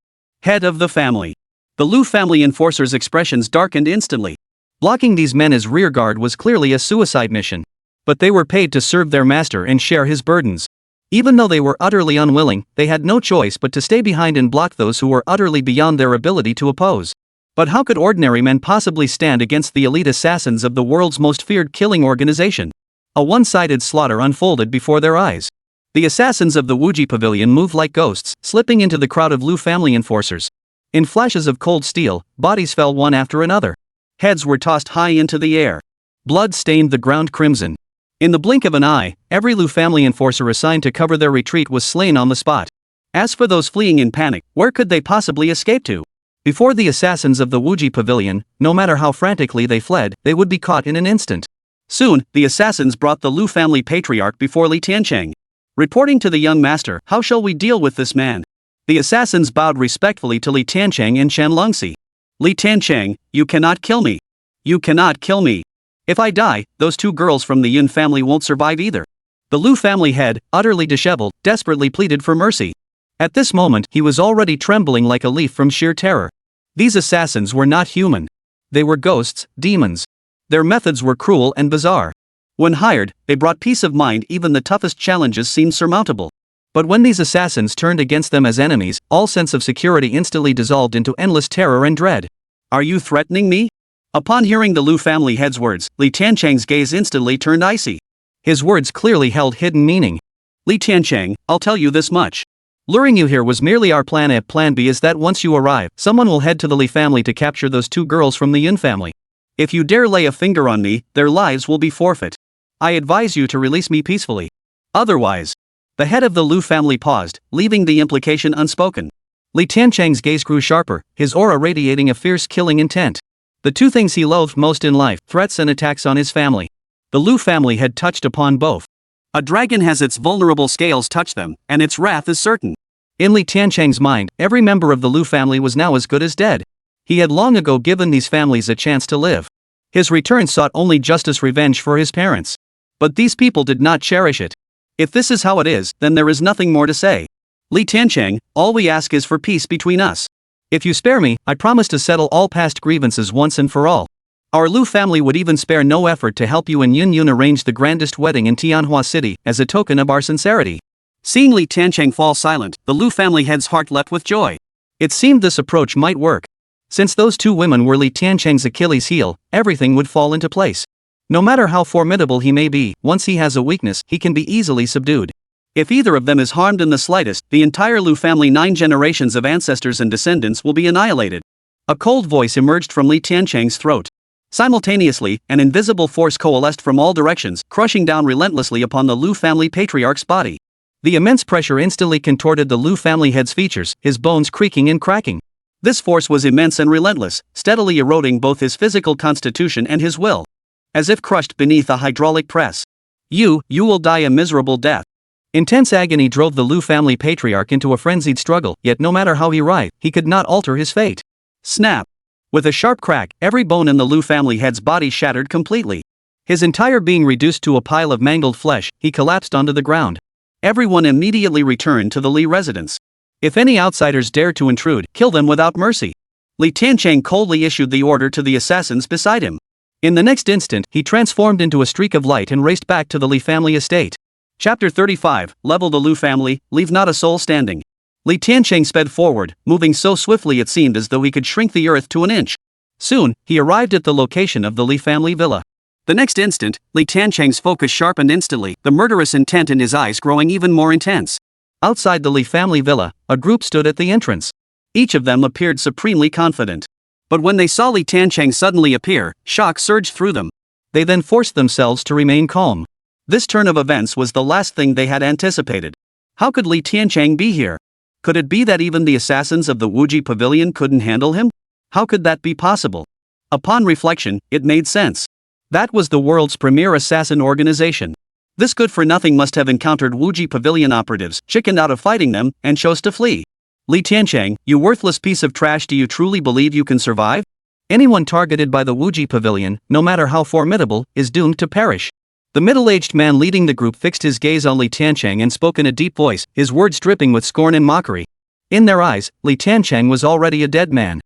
Head of the family. The Lu family enforcers' expressions darkened instantly. Blocking these men as rearguard was clearly a suicide mission. But they were paid to serve their master and share his burdens. Even though they were utterly unwilling, they had no choice but to stay behind and block those who were utterly beyond their ability to oppose. But how could ordinary men possibly stand against the elite assassins of the world's most feared killing organization? A one-sided slaughter unfolded before their eyes. The assassins of the Wuji Pavilion moved like ghosts, slipping into the crowd of Lu family enforcers. In flashes of cold steel, bodies fell one after another. Heads were tossed high into the air. Blood stained the ground crimson. In the blink of an eye, every Lu family enforcer assigned to cover their retreat was slain on the spot. As for those fleeing in panic, where could they possibly escape to? Before the assassins of the Wuji Pavilion, no matter how frantically they fled, they would be caught in an instant. Soon, the assassins brought the Lu family patriarch before Li Tiancheng. Reporting to the young master, how shall we deal with this man? The assassins bowed respectfully to Li Tiancheng and Chen Longxi. Li Tiancheng, you cannot kill me. You cannot kill me. If I die, those two girls from the Yun family won't survive either. The Lu family head, utterly disheveled, desperately pleaded for mercy. At this moment, he was already trembling like a leaf from sheer terror. These assassins were not human. They were ghosts, demons. Their methods were cruel and bizarre. When hired, they brought peace of mind. Even the toughest challenges seemed surmountable. But when these assassins turned against them as enemies, all sense of security instantly dissolved into endless terror and dread. Are you threatening me? Upon hearing the Lu family head's words, Li Tiancheng's gaze instantly turned icy. His words clearly held hidden meaning. Li Tiancheng, I'll tell you this much. Luring you here was merely our plan A. Plan B is that once you arrive, someone will head to the Li family to capture those two girls from the Yun family. If you dare lay a finger on me, their lives will be forfeit. I advise you to release me peacefully. Otherwise, The head of the Lu family paused, leaving the implication unspoken. Li Tiancheng's gaze grew sharper, his aura radiating a fierce killing intent. The two things he loathed most in life, threats and attacks on his family. The Lu family had touched upon both. A dragon has its vulnerable scales touch them, and its wrath is certain. In Li Tiancheng's mind, every member of the Lu family was now as good as dead. He had long ago given these families a chance to live. His return sought only justice, revenge for his parents. But these people did not cherish it. If this is how it is, then there is nothing more to say. Li Tiancheng, all we ask is for peace between us. If you spare me, I promise to settle all past grievances once and for all. Our Lu family would even spare no effort to help you and Yun arrange the grandest wedding in Tianhua City, as a token of our sincerity. Seeing Li Tiancheng fall silent, the Lu family head's heart leapt with joy. It seemed this approach might work. Since those two women were Li Tiancheng's Achilles heel, everything would fall into place. No matter how formidable he may be, once he has a weakness, he can be easily subdued. If either of them is harmed in the slightest, the entire Lu family, 9 generations of ancestors and descendants, will be annihilated. A cold voice emerged from Li Tiancheng's throat. Simultaneously, an invisible force coalesced from all directions, crushing down relentlessly upon the Lu family patriarch's body. The immense pressure instantly contorted the Lu family head's features, his bones creaking and cracking. This force was immense and relentless, steadily eroding both his physical constitution and his will. As if crushed beneath a hydraulic press. You will die a miserable death. Intense agony drove the Lu family patriarch into a frenzied struggle, yet no matter how he writhed, he could not alter his fate. Snap! With a sharp crack, every bone in the Lu family head's body shattered completely. His entire being reduced to a pile of mangled flesh, he collapsed onto the ground. Everyone immediately returned to the Li residence. If any outsiders dare to intrude, kill them without mercy. Li Tiancheng coldly issued the order to the assassins beside him. In the next instant, he transformed into a streak of light and raced back to the Li family estate. Chapter 35, Level the Lu family, leave not a soul standing. Li Tiancheng sped forward, moving so swiftly it seemed as though he could shrink the earth to an inch. Soon, he arrived at the location of the Li family villa. The next instant, Li Tiancheng's focus sharpened instantly, the murderous intent in his eyes growing even more intense. Outside the Li family villa, a group stood at the entrance. Each of them appeared supremely confident. But when they saw Li Tiancheng suddenly appear, shock surged through them. They then forced themselves to remain calm. This turn of events was the last thing they had anticipated. How could Li Tiancheng be here? Could it be that even the assassins of the Wuji Pavilion couldn't handle him? How could that be possible? Upon reflection, it made sense. That was the world's premier assassin organization. This good-for-nothing must have encountered Wuji Pavilion operatives, chickened out of fighting them, and chose to flee. Li Tiancheng, you worthless piece of trash, do you truly believe you can survive? Anyone targeted by the Wuji Pavilion, no matter how formidable, is doomed to perish. The middle-aged man leading the group fixed his gaze on Li Tiancheng and spoke in a deep voice, his words dripping with scorn and mockery. In their eyes, Li Tiancheng was already a dead man.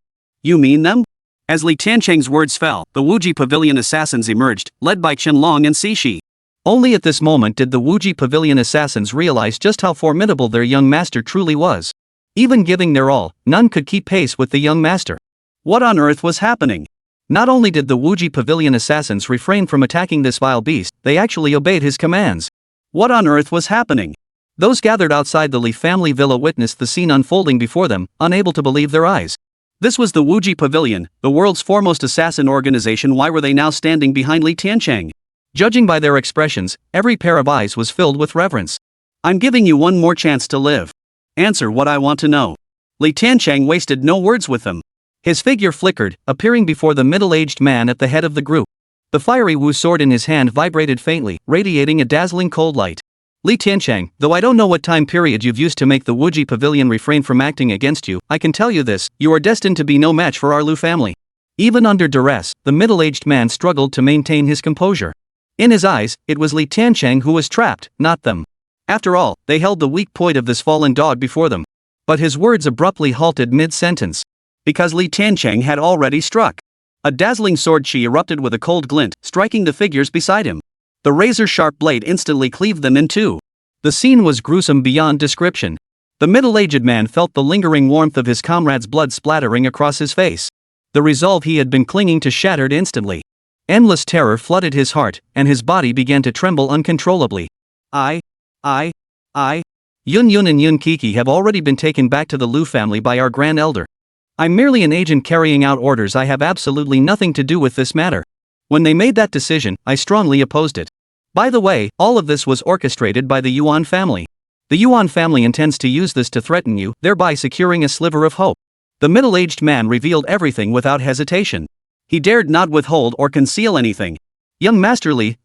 You mean them? As Li Tiancheng's words fell, the Wuji Pavilion assassins emerged, led by Chen Long and Xi. Only at this moment did the Wuji Pavilion assassins realize just how formidable their young master truly was. Even giving their all, none could keep pace with the young master. What on earth was happening? Not only did the Wuji Pavilion assassins refrain from attacking this vile beast, they actually obeyed his commands. What on earth was happening? Those gathered outside the Li family villa witnessed the scene unfolding before them, unable to believe their eyes. This was the Wuji Pavilion, the world's foremost assassin organization. Why were they now standing behind Li Tiancheng? Judging by their expressions, every pair of eyes was filled with reverence. I'm giving you one more chance to live. Answer what I want to know. Li Tiancheng wasted no words with them. His figure flickered, appearing before the middle-aged man at the head of the group. The fiery Wu sword in his hand vibrated faintly, radiating a dazzling cold light. Li Tiancheng, though I don't know what time period you've used to make the Wuji Pavilion refrain from acting against you, I can tell you this, you are destined to be no match for our Lu family. Even under duress, the middle-aged man struggled to maintain his composure. In his eyes, it was Li Tiancheng who was trapped, not them. After all, they held the weak point of this fallen dog before them. But his words abruptly halted mid-sentence. Because Li Tiancheng had already struck. A dazzling sword chi erupted with a cold glint, striking the figures beside him. The razor-sharp blade instantly cleaved them in two. The scene was gruesome beyond description. The middle-aged man felt the lingering warmth of his comrade's blood splattering across his face. The resolve he had been clinging to shattered instantly. Endless terror flooded his heart, and his body began to tremble uncontrollably. Yun and Yun Kiki have already been taken back to the Lu family by our Grand Elder. I'm merely an agent carrying out orders. I have absolutely nothing to do with this matter. When they made that decision, I strongly opposed it. By the way, all of this was orchestrated by the Yuan family. The Yuan family intends to use this to threaten you, thereby securing a sliver of hope. The middle-aged man revealed everything without hesitation. He dared not withhold or conceal anything. Young Masterly,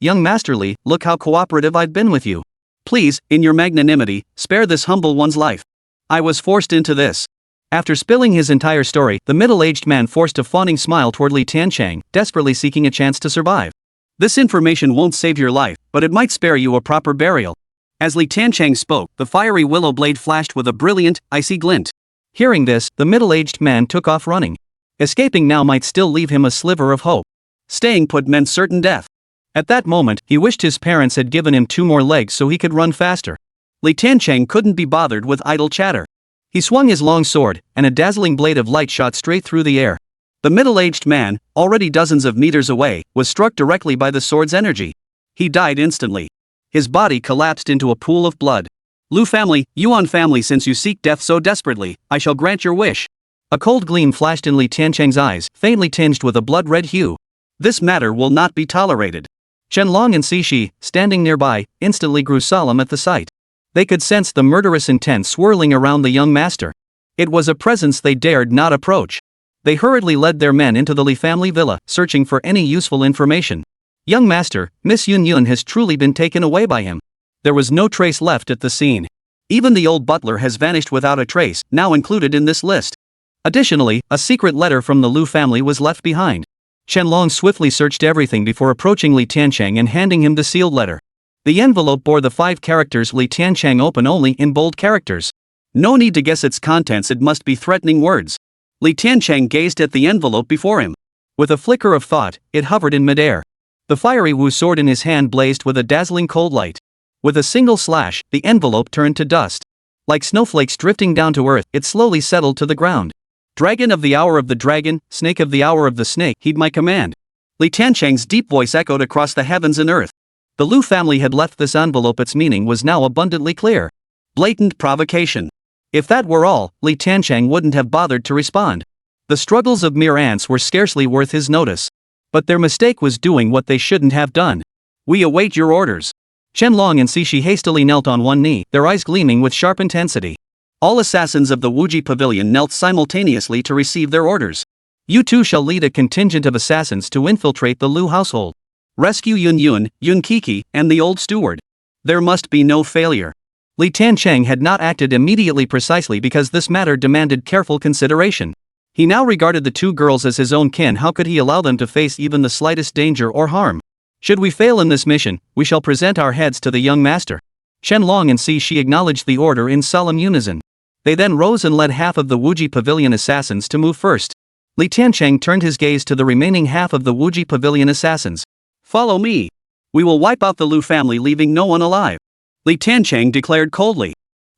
look how cooperative I've been with you. Please, in your magnanimity, spare this humble one's life. I was forced into this. After spilling his entire story, the middle-aged man forced a fawning smile toward Li Tiancheng, desperately seeking a chance to survive. This information won't save your life, but it might spare you a proper burial. As Li Tiancheng spoke, the fiery willow blade flashed with a brilliant, icy glint. Hearing this, the middle-aged man took off running. Escaping now might still leave him a sliver of hope. Staying put meant certain death. At that moment, he wished his parents had given him 2 more legs so he could run faster. Li Tiancheng couldn't be bothered with idle chatter. He swung his long sword, and a dazzling blade of light shot straight through the air. The middle-aged man, already dozens of meters away, was struck directly by the sword's energy. He died instantly. His body collapsed into a pool of blood. Lu family, Yuan family, since you seek death so desperately, I shall grant your wish. A cold gleam flashed in Li Tiancheng's eyes, faintly tinged with a blood-red hue. This matter will not be tolerated. Chen and Cixi, standing nearby, instantly grew solemn at the sight. They could sense the murderous intent swirling around the young master. It was a presence they dared not approach. They hurriedly led their men into the Li family villa, searching for any useful information. Young master, Miss Yun has truly been taken away by him. There was no trace left at the scene. Even the old butler has vanished without a trace, now included in this list. Additionally, a secret letter from the Lu family was left behind. Chen swiftly searched everything before approaching Li Tiancheng and handing him the sealed letter. The envelope bore the 5 characters Li Tiancheng open only in bold characters. No need to guess its contents, it must be threatening words. Li Tiancheng gazed at the envelope before him. With a flicker of thought, it hovered in midair. The fiery Wu sword in his hand blazed with a dazzling cold light. With a single slash, the envelope turned to dust. Like snowflakes drifting down to earth, it slowly settled to the ground. Dragon of the hour of the dragon, snake of the hour of the snake, heed my command. Li Tiancheng's deep voice echoed across the heavens and earth. The Lu family had left this envelope, its meaning was now abundantly clear. Blatant provocation. If that were all, Li Tiancheng wouldn't have bothered to respond. The struggles of mere ants were scarcely worth his notice. But their mistake was doing what they shouldn't have done. We await your orders. Chen and Cixi hastily knelt on one knee, their eyes gleaming with sharp intensity. All assassins of the Wuji Pavilion knelt simultaneously to receive their orders. You two shall lead a contingent of assassins to infiltrate the Lu household. Rescue Yun Kiki, and the old steward. There must be no failure. Li Tiancheng had not acted immediately precisely because this matter demanded careful consideration. He now regarded the 2 girls as his own kin. How could he allow them to face even the slightest danger or harm? Should we fail in this mission, we shall present our heads to the young master. Chen and Cixi acknowledged the order in solemn unison. They then rose and led half of the Wuji Pavilion assassins to move first. Li Tiancheng turned his gaze to the remaining half of the Wuji Pavilion assassins. Follow me. We will wipe out the Lu family, leaving no one alive. Li Tiancheng declared coldly.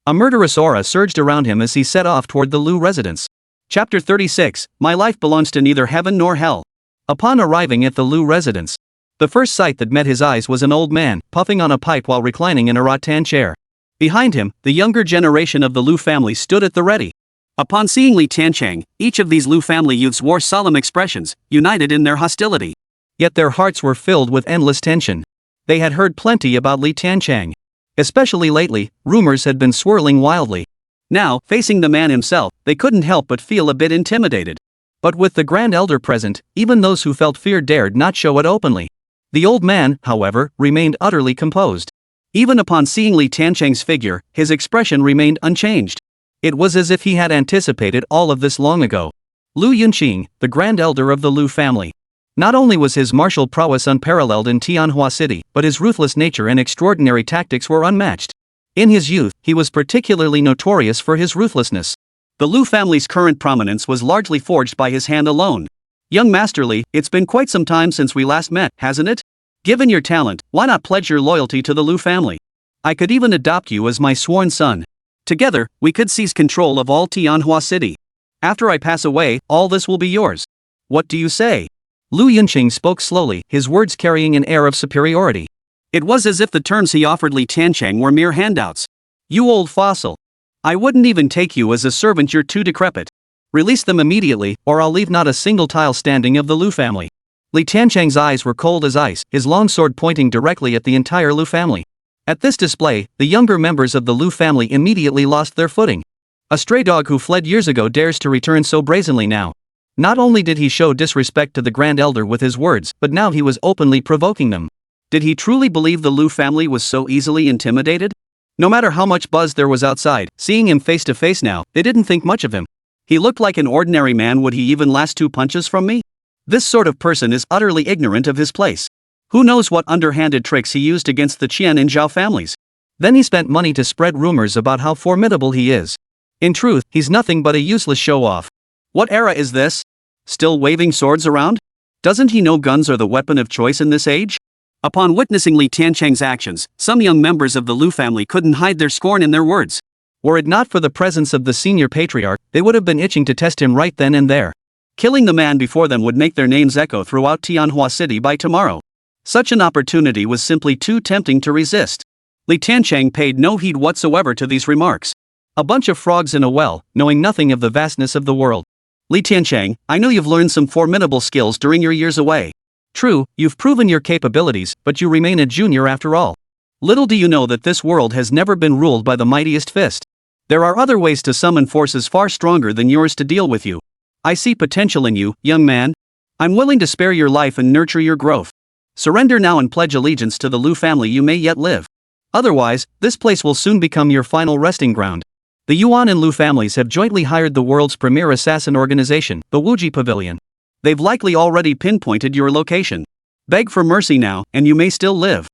A murderous aura surged around him as he set off toward the Lu residence. Chapter 36, My life belongs to neither heaven nor hell. Upon arriving at the Lu residence, the first sight that met his eyes was an old man, puffing on a pipe while reclining in a rattan chair. Behind him, the younger generation of the Lu family stood at the ready. Upon seeing Li Tiancheng, each of these Lu family youths wore solemn expressions, united in their hostility. Yet their hearts were filled with endless tension. They had heard plenty about Li Tiancheng. Especially lately, rumors had been swirling wildly. Now, facing the man himself, they couldn't help but feel a bit intimidated. But with the Grand Elder present, even those who felt fear dared not show it openly. The old man, however, remained utterly composed. Even upon seeing Li Tiancheng's figure, his expression remained unchanged. It was as if he had anticipated all of this long ago. Lu Yunqing, the Grand Elder of the Lu family. Not only was his martial prowess unparalleled in Tianhua City, but his ruthless nature and extraordinary tactics were unmatched. In his youth, he was particularly notorious for his ruthlessness. The Lu family's current prominence was largely forged by his hand alone. Young Masterly, it's been quite some time since we last met, hasn't it? Given your talent, why not pledge your loyalty to the Lu family? I could even adopt you as my sworn son. Together, we could seize control of all Tianhua City. After I pass away, all this will be yours. What do you say? Lu Yunqing spoke slowly, his words carrying an air of superiority. It was as if the terms he offered Li Tiancheng were mere handouts. You old fossil. I wouldn't even take you as a servant, you're too decrepit. Release them immediately, or I'll leave not a single tile standing of the Lu family. Li Tiancheng's eyes were cold as ice, his long sword pointing directly at the entire Lu family. At this display, the younger members of the Lu family immediately lost their footing. A stray dog who fled years ago dares to return so brazenly now. Not only did he show disrespect to the grand elder with his words, but now he was openly provoking them. Did he truly believe the Lu family was so easily intimidated? No matter how much buzz there was outside, seeing him face to face now, they didn't think much of him. He looked like an ordinary man. Would he even last 2 punches from me? This sort of person is utterly ignorant of his place. Who knows what underhanded tricks he used against the Chen and Zhao families. Then he spent money to spread rumors about how formidable he is. In truth, he's nothing but a useless show-off. What era is this? Still waving swords around? Doesn't he know guns are the weapon of choice in this age? Upon witnessing Li Tiancheng's actions, some young members of the Lu family couldn't hide their scorn in their words. Were it not for the presence of the senior patriarch, they would have been itching to test him right then and there. Killing the man before them would make their names echo throughout Tianhua City by tomorrow. Such an opportunity was simply too tempting to resist. Li Tiancheng paid no heed whatsoever to these remarks. A bunch of frogs in a well, knowing nothing of the vastness of the world. Li Tiancheng, I know you've learned some formidable skills during your years away. True, you've proven your capabilities, but you remain a junior after all. Little do you know that this world has never been ruled by the mightiest fist. There are other ways to summon forces far stronger than yours to deal with you. I see potential in you, young man. I'm willing to spare your life and nurture your growth. Surrender now and pledge allegiance to the Lu family. You may yet live. Otherwise, this place will soon become your final resting ground. The Yuan and Lu families have jointly hired the world's premier assassin organization, the Wuji Pavilion. They've likely already pinpointed your location. Beg for mercy now, and you may still live.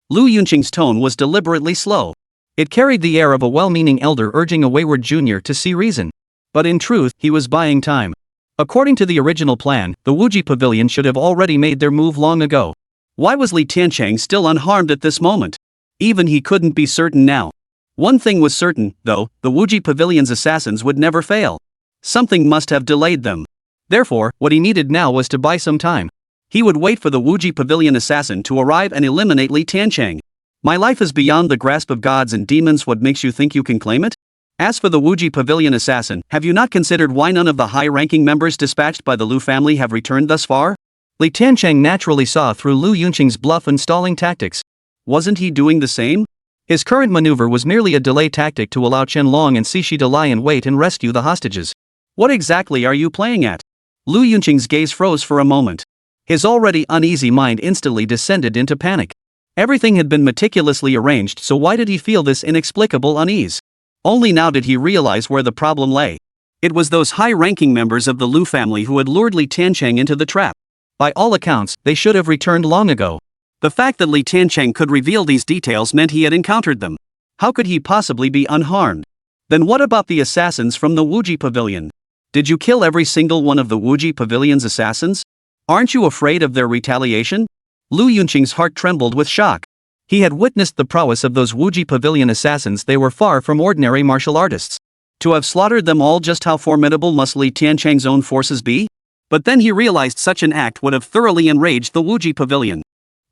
Lu Yunqing's tone was deliberately slow. It carried the air of a well-meaning elder urging a wayward junior to see reason. But in truth, he was buying time. According to the original plan, the Wuji Pavilion should have already made their move long ago. Why was Li Tiancheng still unharmed at this moment? Even he couldn't be certain now. One thing was certain, though, the Wuji Pavilion's assassins would never fail. Something must have delayed them. Therefore, what he needed now was to buy some time. He would wait for the Wuji Pavilion assassin to arrive and eliminate Li Tiancheng. My life is beyond the grasp of gods and demons. What makes you think you can claim it? As for the Wuji Pavilion assassin, have you not considered why none of the high-ranking members dispatched by the Lu family have returned thus far? Li Tiancheng naturally saw through Lu Yunqing's bluff and stalling tactics. Wasn't he doing the same? His current maneuver was merely a delay tactic to allow Chen Long and Cixi to lie in wait and rescue the hostages. What exactly are you playing at? Lu Yunqing's gaze froze for a moment. His already uneasy mind instantly descended into panic. Everything had been meticulously arranged, so why did he feel this inexplicable unease? Only now did he realize where the problem lay. It was those high-ranking members of the Lu family who had lured Li Tiancheng into the trap. By all accounts, they should have returned long ago. The fact that Li Tiancheng could reveal these details meant he had encountered them. How could he possibly be unharmed? Then what about the assassins from the Wuji Pavilion? Did you kill every single one of the Wuji Pavilion's assassins? Aren't you afraid of their retaliation? Lu Yunqing's heart trembled with shock. He had witnessed the prowess of those Wuji Pavilion assassins. They were far from ordinary martial artists. To have slaughtered them all, just how formidable must Li Tiancheng's own forces be? But then he realized such an act would have thoroughly enraged the Wuji Pavilion.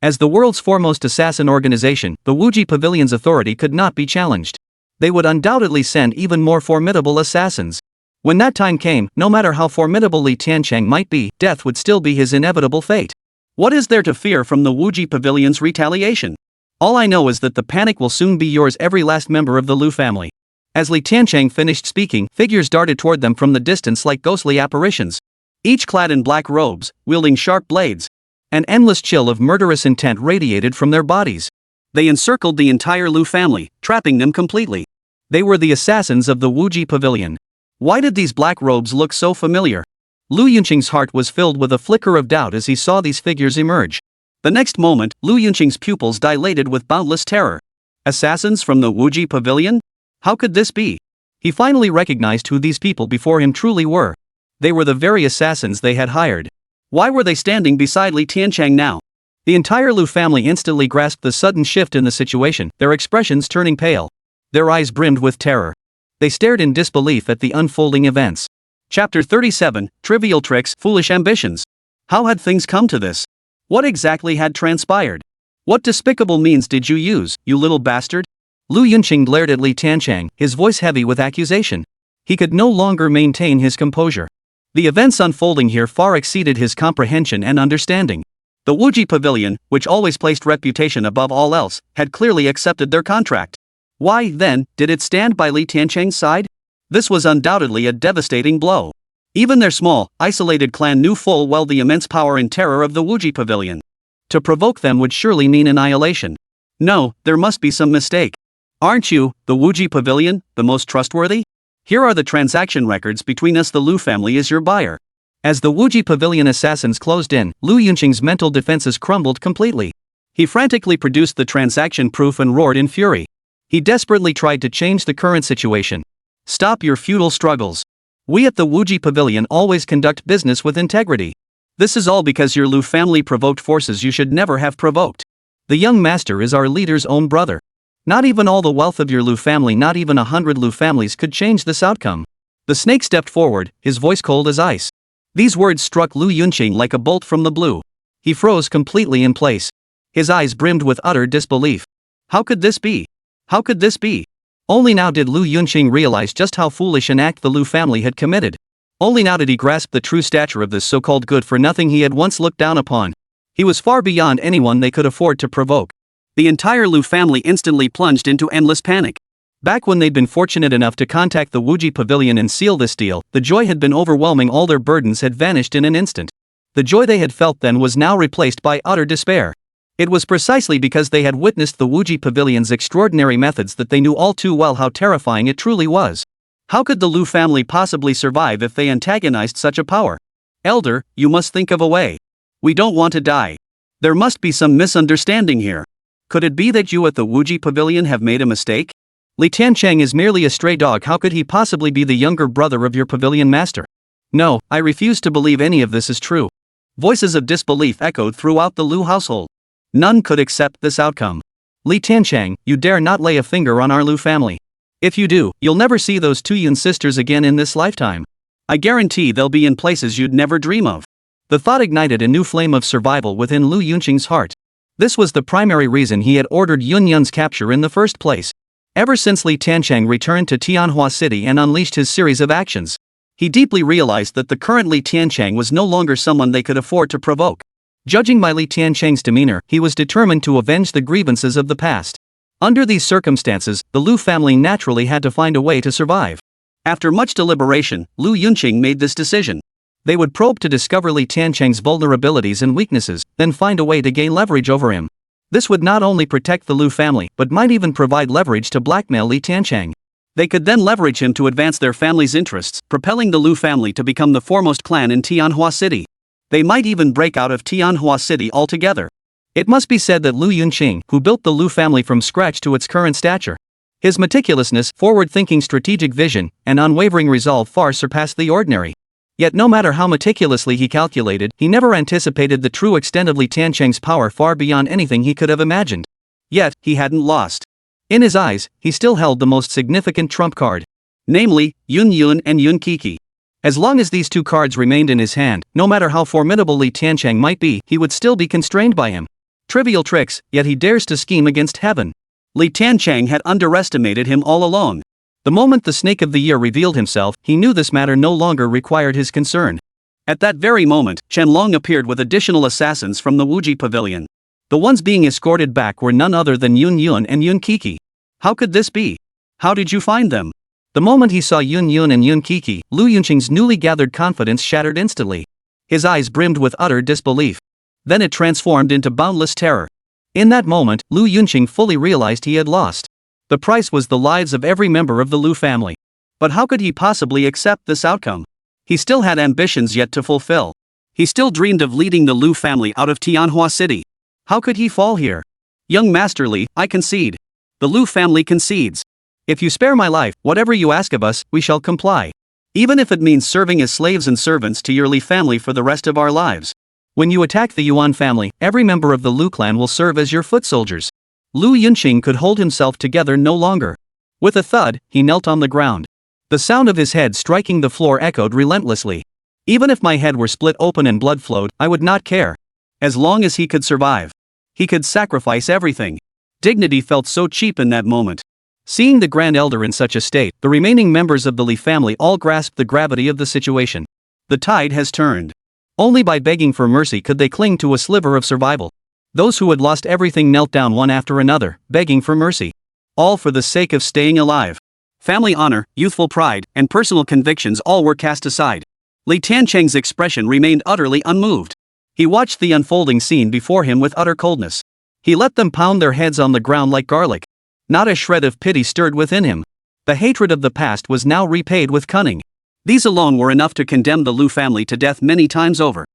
As the world's foremost assassin organization, the Wuji Pavilion's authority could not be challenged. They would undoubtedly send even more formidable assassins. When that time came, no matter how formidable Li Tiancheng might be, death would still be his inevitable fate. What is there to fear from the Wuji Pavilion's retaliation? All I know is that the panic will soon be yours, every last member of the Lu family. As Li Tiancheng finished speaking, figures darted toward them from the distance like ghostly apparitions. Each clad in black robes, wielding sharp blades. An endless chill of murderous intent radiated from their bodies. They encircled the entire Lu family, trapping them completely. They were the assassins of the Wuji Pavilion. Why did these black robes look so familiar? Lu Yunqing's heart was filled with a flicker of doubt as he saw these figures emerge. The next moment, Lu Yunqing's pupils dilated with boundless terror. Assassins from the Wuji Pavilion? How could this be? He finally recognized who these people before him truly were. They were the very assassins they had hired. Why were they standing beside Li Tiancheng now? The entire Lu family instantly grasped the sudden shift in the situation, their expressions turning pale. Their eyes brimmed with terror. They stared in disbelief at the unfolding events. Chapter 37, Trivial Tricks, Foolish Ambitions. How had things come to this? What exactly had transpired? What despicable means did you use, you little bastard? Lu Yunqing glared at Li Tiancheng, his voice heavy with accusation. He could no longer maintain his composure. The events unfolding here far exceeded his comprehension and understanding. The Wuji Pavilion, which always placed reputation above all else, had clearly accepted their contract. Why, then, did it stand by Li Tiancheng's side? This was undoubtedly a devastating blow. Even their small, isolated clan knew full well the immense power and terror of the Wuji Pavilion. To provoke them would surely mean annihilation. No, there must be some mistake. Aren't you, the Wuji Pavilion, the most trustworthy? Here are the transaction records between us. The Lu family is your buyer. As the Wuji Pavilion assassins closed in, Lu Yunqing's mental defenses crumbled completely. He frantically produced the transaction proof and roared in fury. He desperately tried to change the current situation. Stop your futile struggles. We at the Wuji Pavilion always conduct business with integrity. This is all because your Lu family provoked forces you should never have provoked. The young master is our leader's own brother. Not even all the wealth of your Lu family, not even 100 Lu families could change this outcome. The snake stepped forward, his voice cold as ice. These words struck Lu Yunqing like a bolt from the blue. He froze completely in place. His eyes brimmed with utter disbelief. How could this be? How could this be? Only now did Lu Yunqing realize just how foolish an act the Lu family had committed. Only now did he grasp the true stature of this so-called good-for-nothing he had once looked down upon. He was far beyond anyone they could afford to provoke. The entire Lu family instantly plunged into endless panic. Back when they'd been fortunate enough to contact the Wuji Pavilion and seal this deal, the joy had been overwhelming. All their burdens had vanished in an instant. The joy they had felt then was now replaced by utter despair. It was precisely because they had witnessed the Wuji Pavilion's extraordinary methods that they knew all too well how terrifying it truly was. How could the Lu family possibly survive if they antagonized such a power? Elder, you must think of a way. We don't want to die. There must be some misunderstanding here. Could it be that you at the Wuji Pavilion have made a mistake? Li Tiancheng is merely a stray dog. How could he possibly be the younger brother of your pavilion master? No, I refuse to believe any of this is true. Voices of disbelief echoed throughout the Lu household. None could accept this outcome. Li Tiancheng, you dare not lay a finger on our Lu family. If you do, you'll never see those two Yun sisters again in this lifetime. I guarantee they'll be in places you'd never dream of. The thought ignited a new flame of survival within Lu Yunqing's heart. This was the primary reason he had ordered Yun Yun's capture in the first place. Ever since Li Tiancheng returned to Tianhua City and unleashed his series of actions, he deeply realized that the current Li Tiancheng was no longer someone they could afford to provoke. Judging by Li Tiancheng's demeanor, he was determined to avenge the grievances of the past. Under these circumstances, the Lu family naturally had to find a way to survive. After much deliberation, Lu Yunqing made this decision. They would probe to discover Li Tiancheng's vulnerabilities and weaknesses, then find a way to gain leverage over him. This would not only protect the Lu family, but might even provide leverage to blackmail Li Tiancheng. They could then leverage him to advance their family's interests, propelling the Lu family to become the foremost clan in Tianhua City. They might even break out of Tianhua City altogether. It must be said that Lu Yunqing, who built the Lu family from scratch to its current stature, his meticulousness, forward-thinking strategic vision, and unwavering resolve far surpassed the ordinary. Yet no matter how meticulously he calculated, he never anticipated the true extent of Li Tiancheng's power far beyond anything he could have imagined. Yet, he hadn't lost. In his eyes, he still held the most significant trump card. Namely, Yun Yun and Yun Kiki. As long as these two cards remained in his hand, no matter how formidable Li Tiancheng might be, he would still be constrained by him. Trivial tricks, yet he dares to scheme against heaven. Li Tiancheng had underestimated him all along. The moment the Snake of the Year revealed himself, he knew this matter no longer required his concern. At that very moment, Chen Long appeared with additional assassins from the Wuji Pavilion. The ones being escorted back were none other than Yun Yun and Yun Kiki. How could this be? How did you find them? The moment he saw Yun Yun and Yun Kiki, Lu Yunqing's newly gathered confidence shattered instantly. His eyes brimmed with utter disbelief. Then it transformed into boundless terror. In that moment, Lu Yunqing fully realized he had lost. The price was the lives of every member of the Lu family. But how could he possibly accept this outcome? He still had ambitions yet to fulfill. He still dreamed of leading the Lu family out of Tianhua City. How could he fall here? Young Master Li, I concede. The Lu family concedes. If you spare my life, whatever you ask of us, we shall comply. Even if it means serving as slaves and servants to your Li family for the rest of our lives. When you attack the Yuan family, every member of the Lu clan will serve as your foot soldiers. Lu Yunqing could hold himself together no longer. With a thud, he knelt on the ground. The sound of his head striking the floor echoed relentlessly. Even if my head were split open and blood flowed, I would not care. As long as he could survive. He could sacrifice everything. Dignity felt so cheap in that moment. Seeing the Grand Elder in such a state, the remaining members of the Li family all grasped the gravity of the situation. The tide has turned. Only by begging for mercy could they cling to a sliver of survival. Those who had lost everything knelt down one after another, begging for mercy. All for the sake of staying alive. Family honor, youthful pride, and personal convictions all were cast aside. Li Tiancheng's expression remained utterly unmoved. He watched the unfolding scene before him with utter coldness. He let them pound their heads on the ground like garlic. Not a shred of pity stirred within him. The hatred of the past was now repaid with cunning. These alone were enough to condemn the Lu family to death many times over.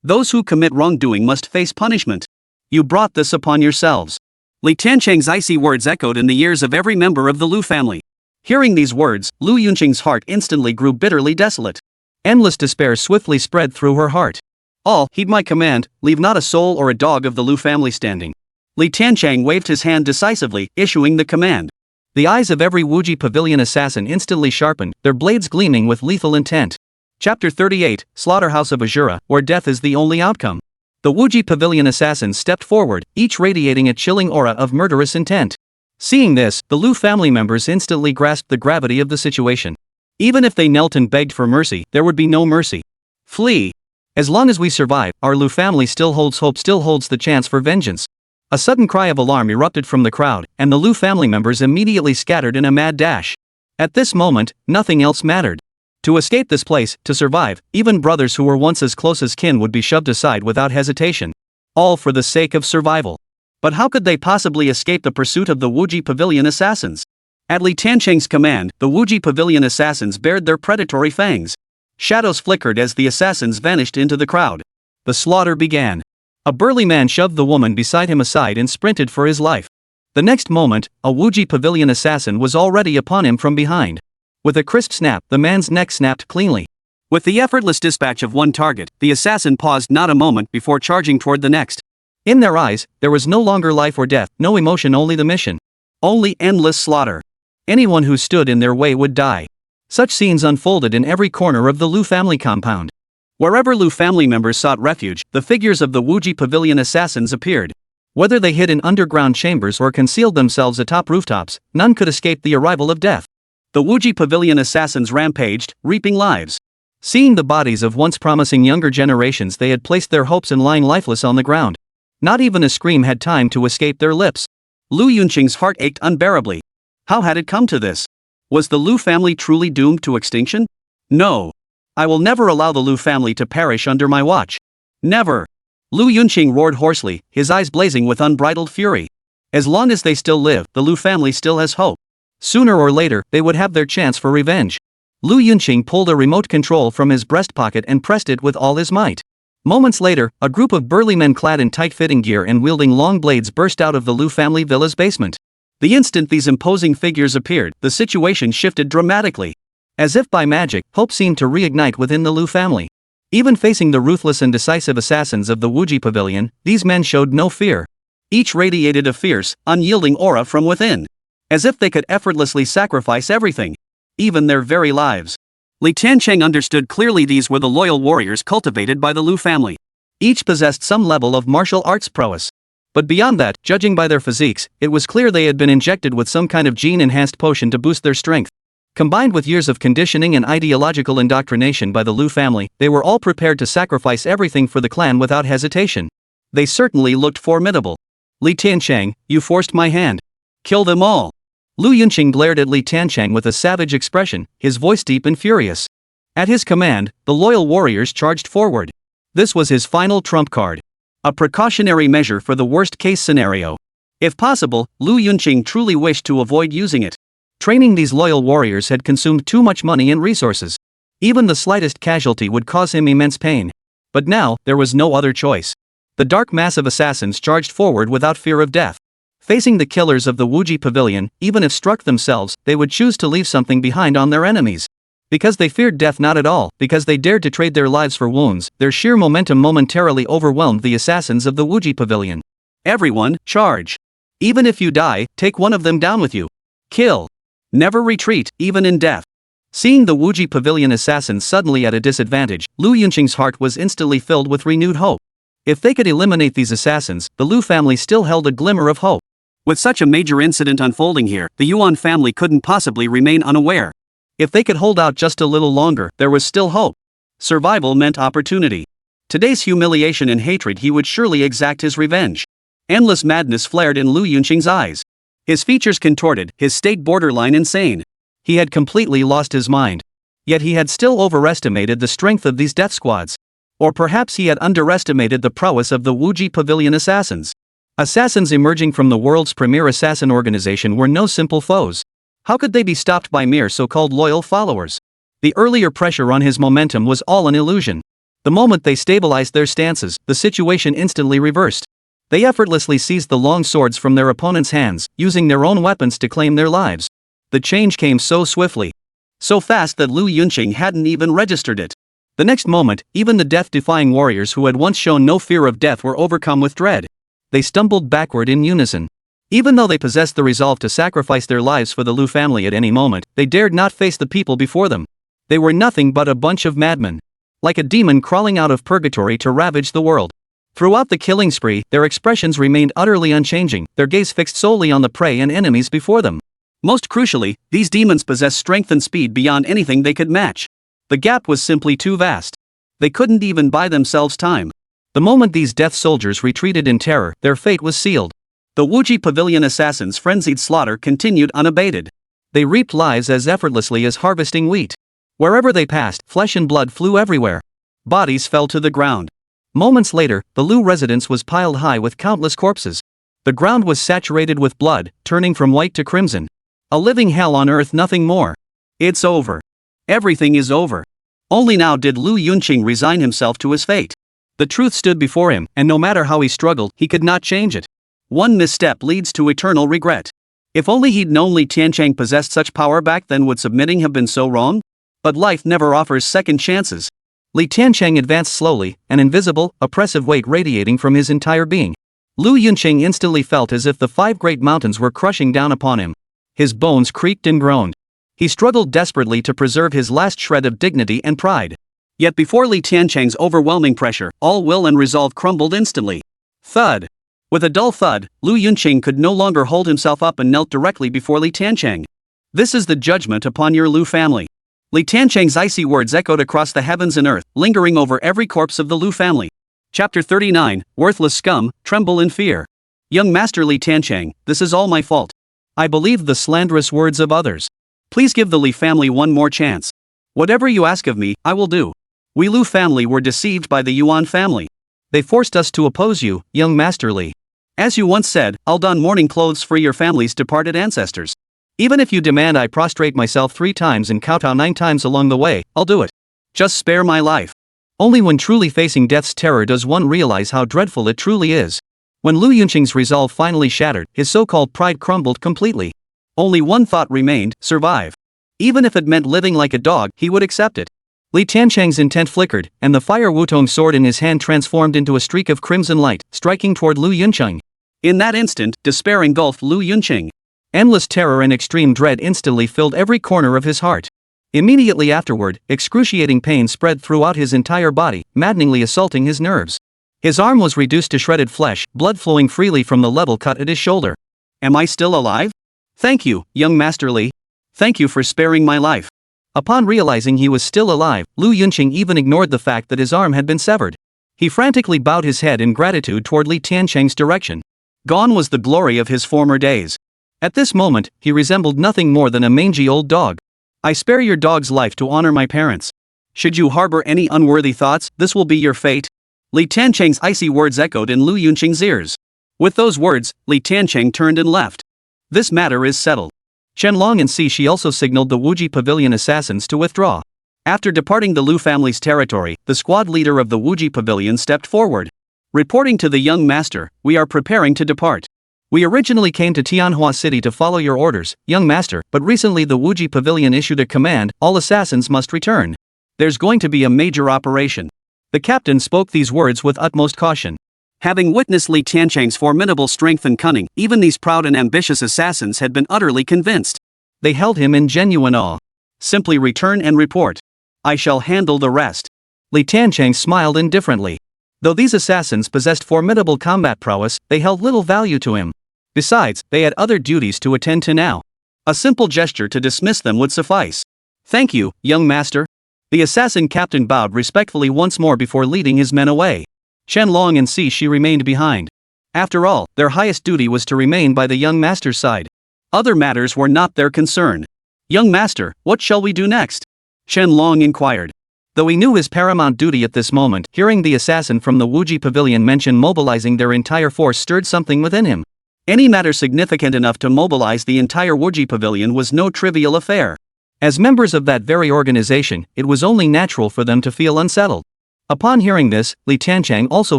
Those who commit wrongdoing must face punishment. You brought this upon yourselves. Li Tiancheng's icy words echoed in the ears of every member of the Lu family. Hearing these words, Lu Yunqing's heart instantly grew bitterly desolate. Endless despair swiftly spread through her heart. All, heed my command, leave not a soul or a dog of the Lu family standing. Li Tiancheng waved his hand decisively, issuing the command. The eyes of every Wuji Pavilion assassin instantly sharpened, their blades gleaming with lethal intent. Chapter 38, Slaughterhouse of Azura, where death is the only outcome. The Wuji Pavilion assassins stepped forward, each radiating a chilling aura of murderous intent. Seeing this, the Lu family members instantly grasped the gravity of the situation. Even if they knelt and begged for mercy, there would be no mercy. Flee. As long as we survive, our Lu family still holds hope, still holds the chance for vengeance. A sudden cry of alarm erupted from the crowd, and the Lu family members immediately scattered in a mad dash. At this moment, nothing else mattered. To escape this place, to survive, even brothers who were once as close as kin would be shoved aside without hesitation. All for the sake of survival. But how could they possibly escape the pursuit of the Wuji Pavilion assassins? At Li Tiancheng's command, the Wuji Pavilion assassins bared their predatory fangs. Shadows flickered as the assassins vanished into the crowd. The slaughter began. A burly man shoved the woman beside him aside and sprinted for his life. The next moment, a Wuji Pavilion assassin was already upon him from behind. With a crisp snap, the man's neck snapped cleanly. With the effortless dispatch of one target, the assassin paused not a moment before charging toward the next. In their eyes, there was no longer life or death, no emotion, only the mission. Only endless slaughter. Anyone who stood in their way would die. Such scenes unfolded in every corner of the Lu family compound. Wherever Lu family members sought refuge, the figures of the Wuji Pavilion assassins appeared. Whether they hid in underground chambers or concealed themselves atop rooftops, none could escape the arrival of death. The Wuji Pavilion assassins rampaged, reaping lives. Seeing the bodies of once promising younger generations, they had placed their hopes in lying lifeless on the ground. Not even a scream had time to escape their lips. Lu Yunqing's heart ached unbearably. How had it come to this? Was the Lu family truly doomed to extinction? No. I will never allow the Lu family to perish under my watch. Never. Lu Yunqing roared hoarsely, his eyes blazing with unbridled fury. As long as they still live, the Lu family still has hope. Sooner or later, they would have their chance for revenge. Lu Yunqing pulled a remote control from his breast pocket and pressed it with all his might. Moments later, a group of burly men clad in tight-fitting gear and wielding long blades burst out of the Lu family villa's basement. The instant these imposing figures appeared, the situation shifted dramatically. As if by magic, hope seemed to reignite within the Lu family. Even facing the ruthless and decisive assassins of the Wuji Pavilion, these men showed no fear. Each radiated a fierce, unyielding aura from within. As if they could effortlessly sacrifice everything. Even their very lives. Li Tiancheng understood clearly these were the loyal warriors cultivated by the Lu family. Each possessed some level of martial arts prowess. But beyond that, judging by their physiques, it was clear they had been injected with some kind of gene-enhanced potion to boost their strength. Combined with years of conditioning and ideological indoctrination by the Lu family, they were all prepared to sacrifice everything for the clan without hesitation. They certainly looked formidable. Li Tiancheng, you forced my hand. Kill them all. Lu Yunqing glared at Li Tiancheng with a savage expression, his voice deep and furious. At his command, the loyal warriors charged forward. This was his final trump card. A precautionary measure for the worst-case scenario. If possible, Lu Yunqing truly wished to avoid using it. Training these loyal warriors had consumed too much money and resources. Even the slightest casualty would cause him immense pain. But now, there was no other choice. The dark mass of assassins charged forward without fear of death. Facing the killers of the Wuji Pavilion, even if struck themselves, they would choose to leave something behind on their enemies. Because they feared death not at all, because they dared to trade their lives for wounds, their sheer momentum momentarily overwhelmed the assassins of the Wuji Pavilion. Everyone, charge. Even if you die, take one of them down with you. Kill. Never retreat, even in death. Seeing the Wuji Pavilion assassins suddenly at a disadvantage, Lu Yunqing's heart was instantly filled with renewed hope. If they could eliminate these assassins, the Lu family still held a glimmer of hope. With such a major incident unfolding here, the Yuan family couldn't possibly remain unaware. If they could hold out just a little longer, there was still hope. Survival meant opportunity. Today's humiliation and hatred, he would surely exact his revenge. Endless madness flared in Lu Yunqing's eyes. His features contorted, his state borderline insane. He had completely lost his mind. Yet he had still overestimated the strength of these death squads. Or perhaps he had underestimated the prowess of the Wuji Pavilion assassins. Assassins emerging from the world's premier assassin organization were no simple foes. How could they be stopped by mere so-called loyal followers? The earlier pressure on his momentum was all an illusion. The moment they stabilized their stances, the situation instantly reversed. They effortlessly seized the long swords from their opponents' hands, using their own weapons to claim their lives. The change came so swiftly, so fast that Lu Yunqing hadn't even registered it. The next moment, even the death-defying warriors who had once shown no fear of death were overcome with dread. They stumbled backward in unison. Even though they possessed the resolve to sacrifice their lives for the Lu family at any moment, they dared not face the people before them. They were nothing but a bunch of madmen. Like a demon crawling out of purgatory to ravage the world. Throughout the killing spree, their expressions remained utterly unchanging, their gaze fixed solely on the prey and enemies before them. Most crucially, these demons possessed strength and speed beyond anything they could match. The gap was simply too vast. They couldn't even buy themselves time. The moment these death soldiers retreated in terror, their fate was sealed. The Wuji Pavilion assassins' frenzied slaughter continued unabated. They reaped lives as effortlessly as harvesting wheat. Wherever they passed, flesh and blood flew everywhere. Bodies fell to the ground. Moments later, the Lu residence was piled high with countless corpses. The ground was saturated with blood, turning from white to crimson. A living hell on earth, nothing more. It's over. Everything is over. Only now did Lu Yunqing resign himself to his fate. The truth stood before him, and no matter how he struggled, he could not change it. One misstep leads to eternal regret. If only he'd known Li Tiancheng possessed such power back then, would submitting have been so wrong? But life never offers second chances. Li Tiancheng advanced slowly, an invisible, oppressive weight radiating from his entire being. Lu Yunqing instantly felt as if the 5 great mountains were crushing down upon him. His bones creaked and groaned. He struggled desperately to preserve his last shred of dignity and pride. Yet before Li Tiancheng's overwhelming pressure, all will and resolve crumbled instantly. Thud. With a dull thud, Lu Yunqing could no longer hold himself up and knelt directly before Li Tiancheng. This is the judgment upon your Lu family. Li Tiancheng's icy words echoed across the heavens and earth, lingering over every corpse of the Lu family. Chapter 39, Worthless Scum, Tremble in Fear. Young Master Li Tiancheng, this is all my fault. I believed the slanderous words of others. Please give the Li family one more chance. Whatever you ask of me, I will do. We Lu family were deceived by the Yuan family. They forced us to oppose you, young Master Li. As you once said, I'll don mourning clothes for your family's departed ancestors. Even if you demand I prostrate myself 3 times and kowtow 9 times along the way, I'll do it. Just spare my life. Only when truly facing death's terror does one realize how dreadful it truly is. When Lu Yunqing's resolve finally shattered, his so-called pride crumbled completely. Only one thought remained: survive. Even if it meant living like a dog, he would accept it. Li Tiancheng's intent flickered, and the fire Wutong sword in his hand transformed into a streak of crimson light, striking toward Lu Yunqing. In that instant, despair engulfed Lu Yunqing. Endless terror and extreme dread instantly filled every corner of his heart. Immediately afterward, excruciating pain spread throughout his entire body, maddeningly assaulting his nerves. His arm was reduced to shredded flesh, blood flowing freely from the level cut at his shoulder. Am I still alive? Thank you, young Master Li. Thank you for sparing my life. Upon realizing he was still alive, Lu Yunqing even ignored the fact that his arm had been severed. He frantically bowed his head in gratitude toward Li Tiancheng's direction. Gone was the glory of his former days. At this moment, he resembled nothing more than a mangy old dog. I spare your dog's life to honor my parents. Should you harbor any unworthy thoughts, this will be your fate. Li Tiancheng's icy words echoed in Lu Yunqing's ears. With those words, Li Tiancheng turned and left. This matter is settled. Chen Long and Shi also signaled the Wuji Pavilion assassins to withdraw. After departing the Lu family's territory, the squad leader of the Wuji Pavilion stepped forward. Reporting to the young master, we are preparing to depart. We originally came to Tianhua City to follow your orders, young master, but recently the Wuji Pavilion issued a command: all assassins must return. There's going to be a major operation. The captain spoke these words with utmost caution. Having witnessed Li Tiancheng's formidable strength and cunning, even these proud and ambitious assassins had been utterly convinced. They held him in genuine awe. Simply return and report. I shall handle the rest. Li Tiancheng smiled indifferently. Though these assassins possessed formidable combat prowess, they held little value to him. Besides, they had other duties to attend to now. A simple gesture to dismiss them would suffice. Thank you, young master. The assassin captain bowed respectfully once more before leading his men away. Chen Long and Shi remained behind. After all, their highest duty was to remain by the young master's side. Other matters were not their concern. "Young master, what shall we do next?" Chen Long inquired. Though he knew his paramount duty at this moment, hearing the assassin from the Wuji pavilion mention mobilizing their entire force stirred something within him. Any matter significant enough to mobilize the entire Wuji pavilion was no trivial affair. As members of that very organization, it was only natural for them to feel unsettled. Upon hearing this, Tiancheng also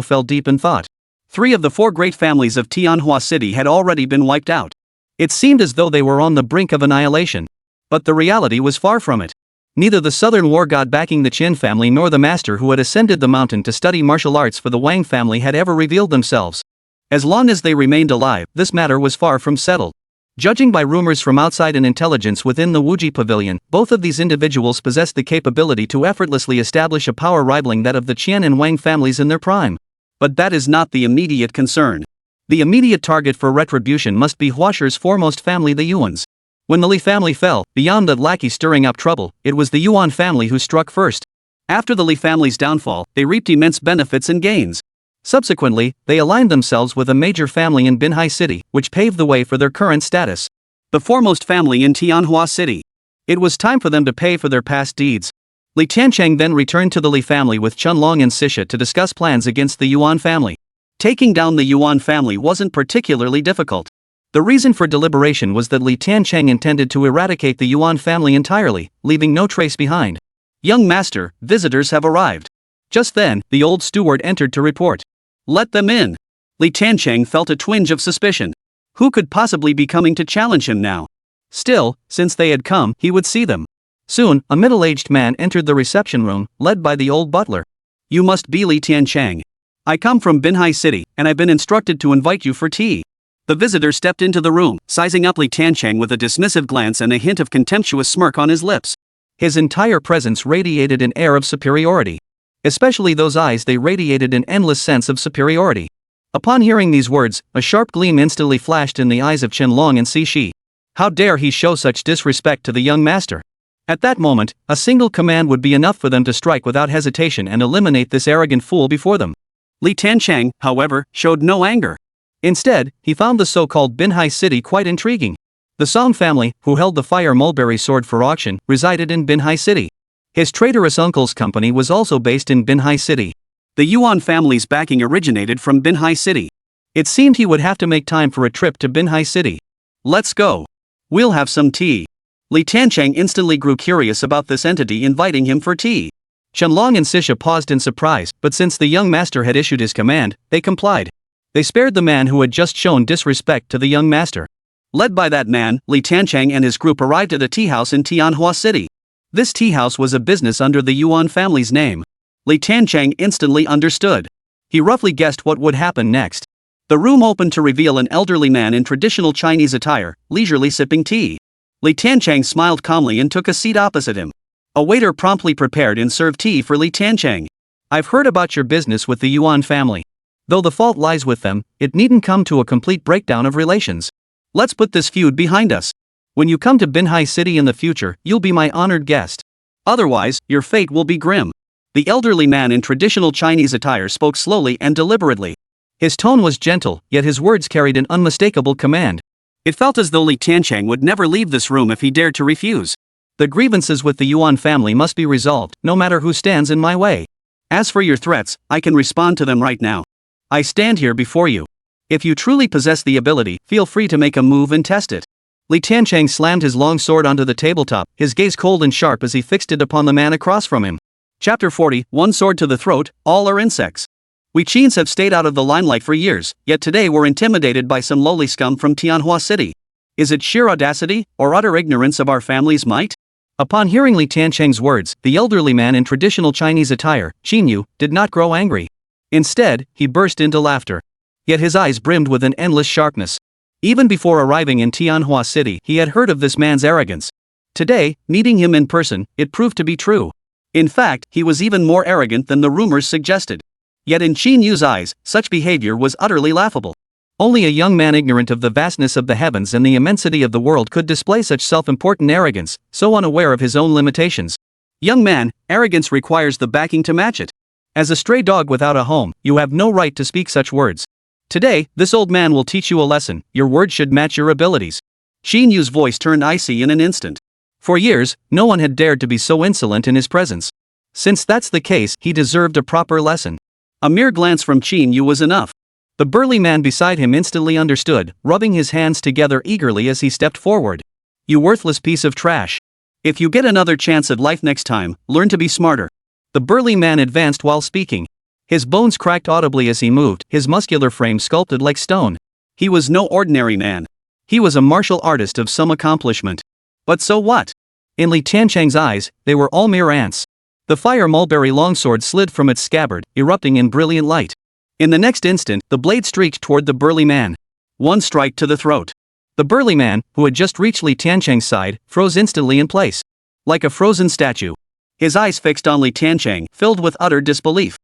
fell deep in thought. 3 of the 4 great families of Tianhua City had already been wiped out. It seemed as though they were on the brink of annihilation. But the reality was far from it. Neither the southern war god backing the Chen family nor the master who had ascended the mountain to study martial arts for the Wang family had ever revealed themselves. As long as they remained alive, this matter was far from settled. Judging by rumors from outside and intelligence within the Wuji pavilion, both of these individuals possessed the capability to effortlessly establish a power rivaling that of the Qian and Wang families in their prime. But that is not the immediate concern. The immediate target for retribution must be Huasher's foremost family, the Yuans. When the Li family fell, beyond the lackey stirring up trouble, it was the Yuan family who struck first. After the Li family's downfall, they reaped immense benefits and gains. Subsequently, they aligned themselves with a major family in Binhai City, which paved the way for their current status. The foremost family in Tianhua City. It was time for them to pay for their past deeds. Li Tiancheng then returned to the Li family with Chen Long and Sisha to discuss plans against the Yuan family. Taking down the Yuan family wasn't particularly difficult. The reason for deliberation was that Li Tiancheng intended to eradicate the Yuan family entirely, leaving no trace behind. "Young master, visitors have arrived." Just then, the old steward entered to report. "Let them in." Li Tiancheng felt a twinge of suspicion. Who could possibly be coming to challenge him now? Still, since they had come, he would see them. Soon, a middle-aged man entered the reception room, led by the old butler. "You must be Li Tiancheng. I come from Binhai City, and I've been instructed to invite you for tea." The visitor stepped into the room, sizing up Li Tiancheng with a dismissive glance and a hint of contemptuous smirk on his lips. His entire presence radiated an air of superiority. Especially those eyes, they radiated an endless sense of superiority. Upon hearing these words, a sharp gleam instantly flashed in the eyes of Chen Long and Shi. How dare he show such disrespect to the young master? At that moment, a single command would be enough for them to strike without hesitation and eliminate this arrogant fool before them. Li Tiancheng, however, showed no anger. Instead, he found the so-called Binhai City quite intriguing. The Song family, who held the fire mulberry sword for auction, resided in Binhai City. His traitorous uncle's company was also based in Binhai City. The Yuan family's backing originated from Binhai City. It seemed he would have to make time for a trip to Binhai City. "Let's go. We'll have some tea." Li Tiancheng instantly grew curious about this entity inviting him for tea. Chen Long and Sisha paused in surprise, but since the young master had issued his command, they complied. They spared the man who had just shown disrespect to the young master. Led by that man, Li Tiancheng and his group arrived at a tea house in Tianhua City. This tea house was a business under the Yuan family's name. Li Tiancheng instantly understood. He roughly guessed what would happen next. The room opened to reveal an elderly man in traditional Chinese attire, leisurely sipping tea. Li Tiancheng smiled calmly and took a seat opposite him. A waiter promptly prepared and served tea for Li Tiancheng. "I've heard about your business with the Yuan family. Though the fault lies with them, it needn't come to a complete breakdown of relations. Let's put this feud behind us. When you come to Binhai City in the future, you'll be my honored guest. Otherwise, your fate will be grim." The elderly man in traditional Chinese attire spoke slowly and deliberately. His tone was gentle, yet his words carried an unmistakable command. It felt as though Li Tiancheng would never leave this room if he dared to refuse. "The grievances with the Yuan family must be resolved, no matter who stands in my way. As for your threats, I can respond to them right now. I stand here before you. If you truly possess the ability, feel free to make a move and test it." Li Tiancheng slammed his long sword onto the tabletop, his gaze cold and sharp as he fixed it upon the man across from him. Chapter 40, One Sword to the Throat, All Are Insects. We Chens have stayed out of the limelight for years, yet today we're intimidated by some lowly scum from Tianhua City. Is it sheer audacity, or utter ignorance of our family's might? Upon hearing Li Tiancheng's words, the elderly man in traditional Chinese attire, Qinyu, did not grow angry. Instead, he burst into laughter. Yet his eyes brimmed with an endless sharpness. Even before arriving in Tianhua City, he had heard of this man's arrogance. Today, meeting him in person, it proved to be true. In fact, he was even more arrogant than the rumors suggested. Yet in Qinyu's eyes, such behavior was utterly laughable. Only a young man ignorant of the vastness of the heavens and the immensity of the world could display such self-important arrogance, so unaware of his own limitations. Young man, arrogance requires the backing to match it. As a stray dog without a home, you have no right to speak such words. Today, this old man will teach you a lesson. Your words should match your abilities. Chen Yu's voice turned icy in an instant. For years, no one had dared to be so insolent in his presence. Since that's the case, he deserved a proper lesson. A mere glance from Chen Yu was enough. The burly man beside him instantly understood, rubbing his hands together eagerly as he stepped forward. You worthless piece of trash. If you get another chance at life next time, learn to be smarter. The burly man advanced while speaking. His bones cracked audibly as he moved, his muscular frame sculpted like stone. He was no ordinary man. He was a martial artist of some accomplishment. But so what? In Li Tiancheng's eyes, they were all mere ants. The fire mulberry longsword slid from its scabbard, erupting in brilliant light. In the next instant, the blade streaked toward the burly man. One strike to the throat. The burly man, who had just reached Li Tiancheng's side, froze instantly in place. Like a frozen statue. His eyes fixed on Li Tiancheng, filled with utter disbelief.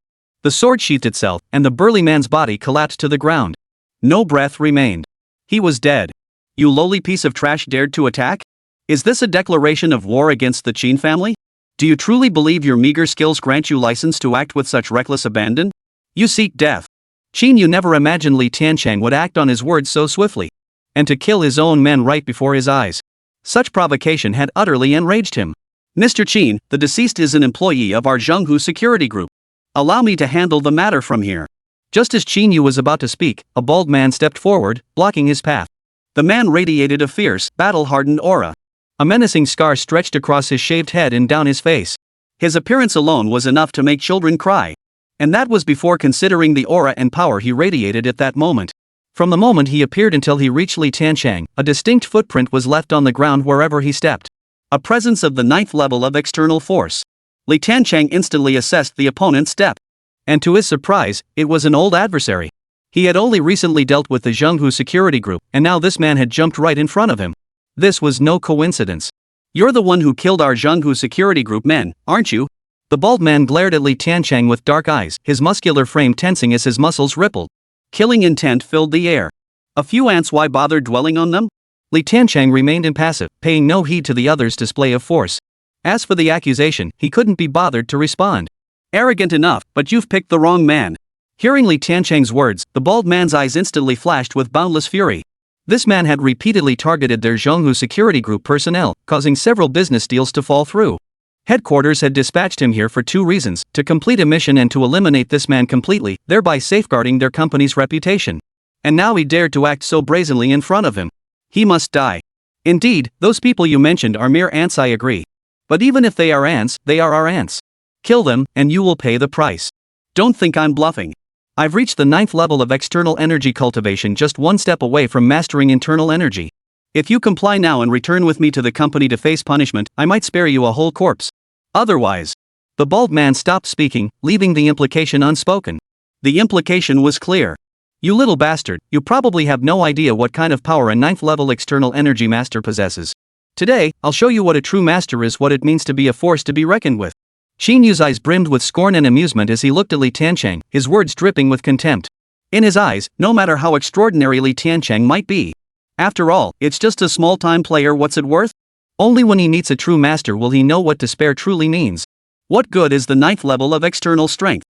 The sword sheathed itself, and the burly man's body collapsed to the ground. No breath remained. He was dead. You lowly piece of trash dared to attack? Is this a declaration of war against the Chen family? Do you truly believe your meager skills grant you license to act with such reckless abandon? You seek death. Chen Yu never imagined Li Tiancheng would act on his words so swiftly. And to kill his own men right before his eyes. Such provocation had utterly enraged him. Mr. Chen, the deceased is an employee of our Zhenghu security group. Allow me to handle the matter from here. Just as Chen Yu was about to speak, a bald man stepped forward, blocking his path. The man radiated a fierce, battle-hardened aura. A menacing scar stretched across his shaved head and down his face. His appearance alone was enough to make children cry. And that was before considering the aura and power he radiated at that moment. From the moment he appeared until he reached Li Tiancheng, a distinct footprint was left on the ground wherever he stepped. A presence of the 9th level of external force. Li Tiancheng instantly assessed the opponent's step. And to his surprise, it was an old adversary. He had only recently dealt with the Zhenghu security group, and now this man had jumped right in front of him. This was no coincidence. You're the one who killed our Zhenghu security group men, aren't you? The bald man glared at Li Tiancheng with dark eyes, his muscular frame tensing as his muscles rippled. Killing intent filled the air. A few ants, why bother dwelling on them? Li Tiancheng remained impassive, paying no heed to the other's display of force. As for the accusation, he couldn't be bothered to respond. Arrogant enough, but you've picked the wrong man. Hearing Li Tiancheng's words, the bald man's eyes instantly flashed with boundless fury. This man had repeatedly targeted their Zhenghu security group personnel, causing several business deals to fall through. Headquarters had dispatched him here for two reasons: to complete a mission and to eliminate this man completely, thereby safeguarding their company's reputation. And now he dared to act so brazenly in front of him. He must die. Indeed, those people you mentioned are mere ants, I agree. But even if they are ants, they are our ants. Kill them, and you will pay the price. Don't think I'm bluffing. I've reached the 9th level of external energy cultivation, just one step away from mastering internal energy. If you comply now and return with me to the company to face punishment, I might spare you a whole corpse. Otherwise. The bald man stopped speaking, leaving the implication unspoken. The implication was clear. You little bastard, you probably have no idea what kind of power a 9th level external energy master possesses. Today, I'll show you what a true master is, what it means to be a force to be reckoned with. Chen Yu's eyes brimmed with scorn and amusement as he looked at Li Tiancheng, his words dripping with contempt. In his eyes, no matter how extraordinary Li Tiancheng might be. After all, it's just a small-time player, what's it worth? Only when he meets a true master will he know what despair truly means. What good is the 9th level of external strength?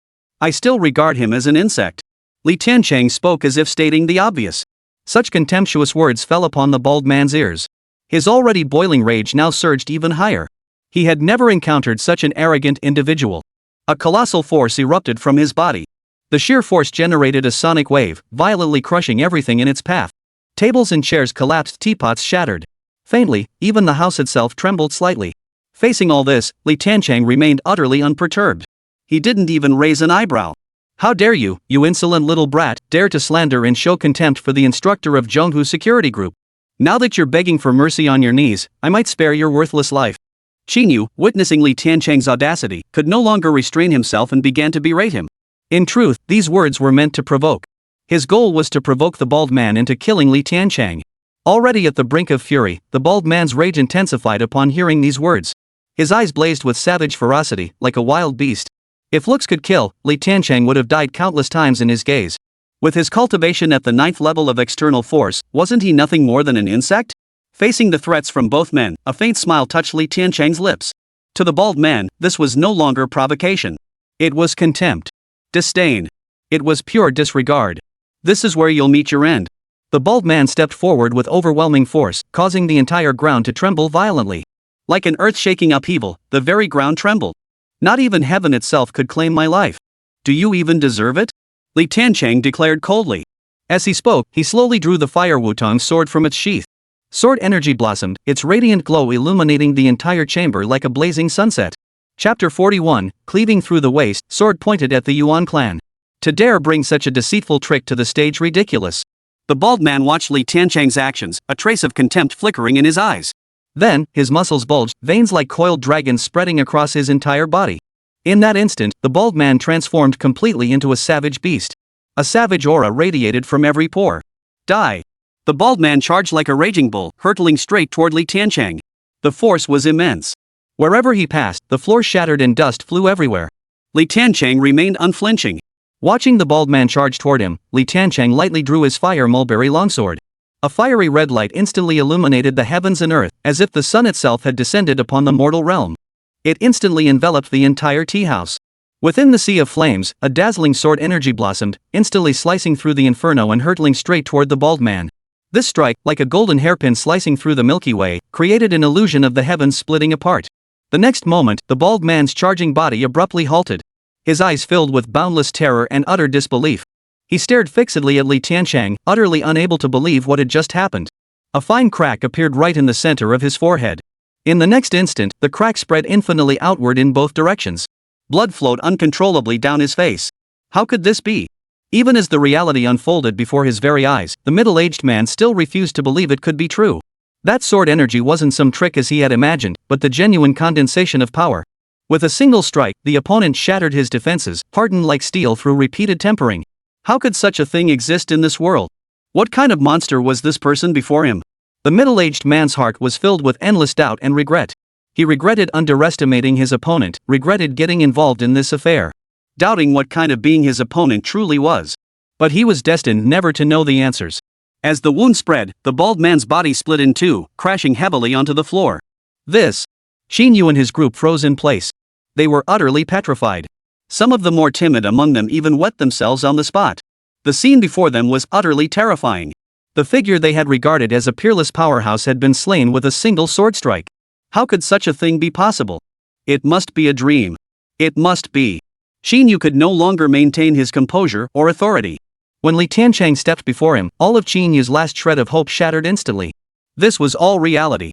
I still regard him as an insect. Li Tiancheng spoke as if stating the obvious. Such contemptuous words fell upon the bald man's ears. His already boiling rage now surged even higher. He had never encountered such an arrogant individual. A colossal force erupted from his body. The sheer force generated a sonic wave, violently crushing everything in its path. Tables and chairs collapsed, teapots shattered. Faintly, even the house itself trembled slightly. Facing all this, Li Tiancheng remained utterly unperturbed. He didn't even raise an eyebrow. How dare you, you insolent little brat, dare to slander and show contempt for the instructor of Zhenghu security group. Now that you're begging for mercy on your knees, I might spare your worthless life. Chen Yu, witnessing Li Tiancheng's audacity, could no longer restrain himself and began to berate him. In truth, these words were meant to provoke. His goal was to provoke the bald man into killing Li Tiancheng. Already at the brink of fury, the bald man's rage intensified upon hearing these words. His eyes blazed with savage ferocity, like a wild beast. If looks could kill, Li Tiancheng would have died countless times in his gaze. With his cultivation at the 9th level of external force, wasn't he nothing more than an insect? Facing the threats from both men, a faint smile touched Li Tiancheng's lips. To the bald man, this was no longer provocation. It was contempt. Disdain. It was pure disregard. This is where you'll meet your end. The bald man stepped forward with overwhelming force, causing the entire ground to tremble violently. Like an earth-shaking upheaval, the very ground trembled. Not even heaven itself could claim my life. Do you even deserve it? Li Tiancheng declared coldly. As he spoke, he slowly drew the fire Wutong sword from its sheath. Sword energy blossomed, its radiant glow illuminating the entire chamber like a blazing sunset. Chapter 41, Cleaving Through the Waist, sword pointed at the Yuan clan. To dare bring such a deceitful trick to the stage, ridiculous. The bald man watched Li Tiancheng's actions, a trace of contempt flickering in his eyes. Then, his muscles bulged, veins like coiled dragons spreading across his entire body. In that instant, the bald man transformed completely into a savage beast. A savage aura radiated from every pore. Die! The bald man charged like a raging bull, hurtling straight toward Li Tiancheng. The force was immense. Wherever he passed, the floor shattered and dust flew everywhere. Li Tiancheng remained unflinching. Watching the bald man charge toward him, Li Tiancheng lightly drew his fire mulberry longsword. A fiery red light instantly illuminated the heavens and earth, as if the sun itself had descended upon the mortal realm. It instantly enveloped the entire tea house. Within the sea of flames, a dazzling sword energy blossomed, instantly slicing through the inferno and hurtling straight toward the bald man. This strike, like a golden hairpin slicing through the Milky Way, created an illusion of the heavens splitting apart. The next moment, the bald man's charging body abruptly halted. His eyes filled with boundless terror and utter disbelief. He stared fixedly at Li Tiancheng, utterly unable to believe what had just happened. A fine crack appeared right in the center of his forehead. In the next instant, the crack spread infinitely outward in both directions. Blood flowed uncontrollably down his face. How could this be? Even as the reality unfolded before his very eyes, the middle-aged man still refused to believe it could be true. That sword energy wasn't some trick as he had imagined, but the genuine condensation of power. With a single strike, the opponent shattered his defenses, hardened like steel through repeated tempering. How could such a thing exist in this world? What kind of monster was this person before him? The middle-aged man's heart was filled with endless doubt and regret. He regretted underestimating his opponent, regretted getting involved in this affair. Doubting what kind of being his opponent truly was. But he was destined never to know the answers. As the wound spread, the bald man's body split in two, crashing heavily onto the floor. Xin Yu and his group froze in place. They were utterly petrified. Some of the more timid among them even wet themselves on the spot. The scene before them was utterly terrifying. The figure they had regarded as a peerless powerhouse had been slain with a single sword strike. How could such a thing be possible? It must be a dream. It must be. Xin Yu could no longer maintain his composure or authority. When Li Tiancheng stepped before him, all of Xin Yu's last shred of hope shattered instantly. This was all reality.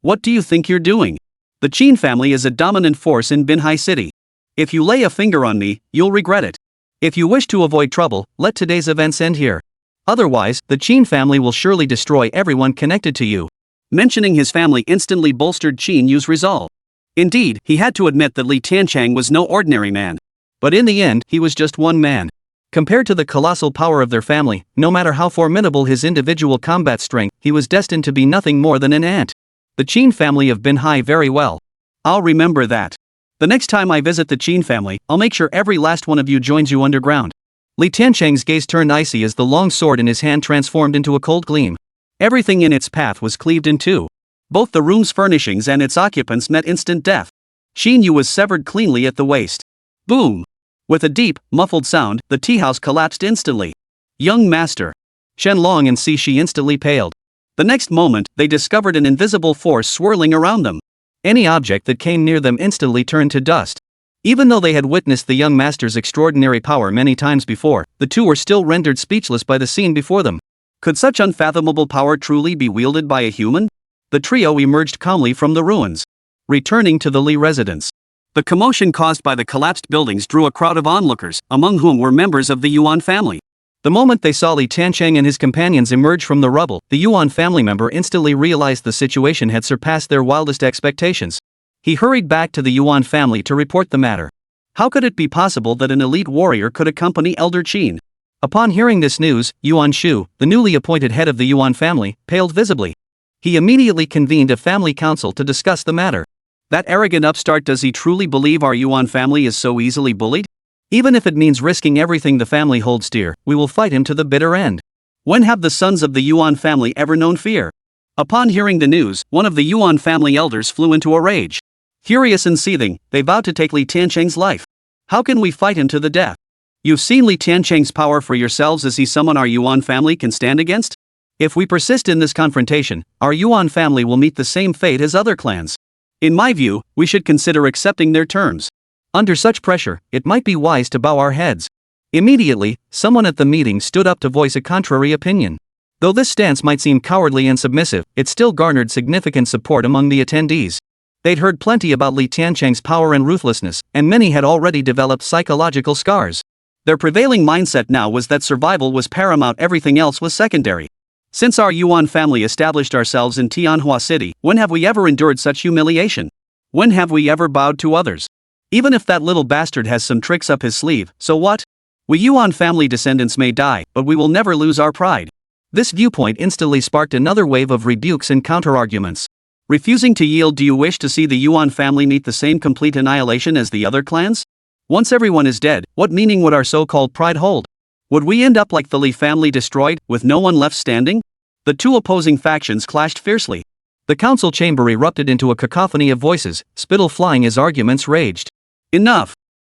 What do you think you're doing? The Chen family is a dominant force in Manhwa City. If you lay a finger on me, you'll regret it. If you wish to avoid trouble, let today's events end here. Otherwise, the Chen family will surely destroy everyone connected to you. Mentioning his family instantly bolstered Chen Yu's resolve. Indeed, he had to admit that Li Tiancheng was no ordinary man. But in the end, he was just one man. Compared to the colossal power of their family, no matter how formidable his individual combat strength, he was destined to be nothing more than an ant. The Chen family have been high very well. I'll remember that. The next time I visit the Chen family, I'll make sure every last one of you joins you underground. Li Tiancheng's gaze turned icy as the long sword in his hand transformed into a cold gleam. Everything in its path was cleaved in two. Both the room's furnishings and its occupants met instant death. Xin Yu was severed cleanly at the waist. Boom! With a deep, muffled sound, the tea house collapsed instantly. Young master. Shen Long and Si Shi instantly paled. The next moment, they discovered an invisible force swirling around them. Any object that came near them instantly turned to dust. Even though they had witnessed the young master's extraordinary power many times before, the two were still rendered speechless by the scene before them. Could such unfathomable power truly be wielded by a human? The trio emerged calmly from the ruins. Returning to the Li residence. The commotion caused by the collapsed buildings drew a crowd of onlookers, among whom were members of the Yuan family. The moment they saw Li Tiancheng and his companions emerge from the rubble, the Yuan family member instantly realized the situation had surpassed their wildest expectations. He hurried back to the Yuan family to report the matter. How could it be possible that an elite warrior could accompany Elder Qin? Upon hearing this news, Yuan Shu, the newly appointed head of the Yuan family, paled visibly. He immediately convened a family council to discuss the matter. That arrogant upstart, does he truly believe our Yuan family is so easily bullied? Even if it means risking everything the family holds dear, we will fight him to the bitter end. When have the sons of the Yuan family ever known fear? Upon hearing the news, one of the Yuan family elders flew into a rage. Furious and seething, they vowed to take Li Tiancheng's life. How can we fight him to the death? You've seen Li Tiancheng's power for yourselves. Is he someone our Yuan family can stand against? If we persist in this confrontation, our Yuan family will meet the same fate as other clans. In my view, we should consider accepting their terms. Under such pressure, it might be wise to bow our heads. Immediately, someone at the meeting stood up to voice a contrary opinion. Though this stance might seem cowardly and submissive, it still garnered significant support among the attendees. They'd heard plenty about Li Tiancheng's power and ruthlessness, and many had already developed psychological scars. Their prevailing mindset now was that survival was paramount, everything else was secondary. Since our Yuan family established ourselves in Tianhua City, when have we ever endured such humiliation? When have we ever bowed to others? Even if that little bastard has some tricks up his sleeve, so what? We Yuan family descendants may die, but we will never lose our pride. This viewpoint instantly sparked another wave of rebukes and counterarguments. Refusing to yield, do you wish to see the Yuan family meet the same complete annihilation as the other clans? Once everyone is dead, what meaning would our so-called pride hold? Would we end up like the Li family, destroyed, with no one left standing? The two opposing factions clashed fiercely. The council chamber erupted into a cacophony of voices, spittle flying as arguments raged. Enough!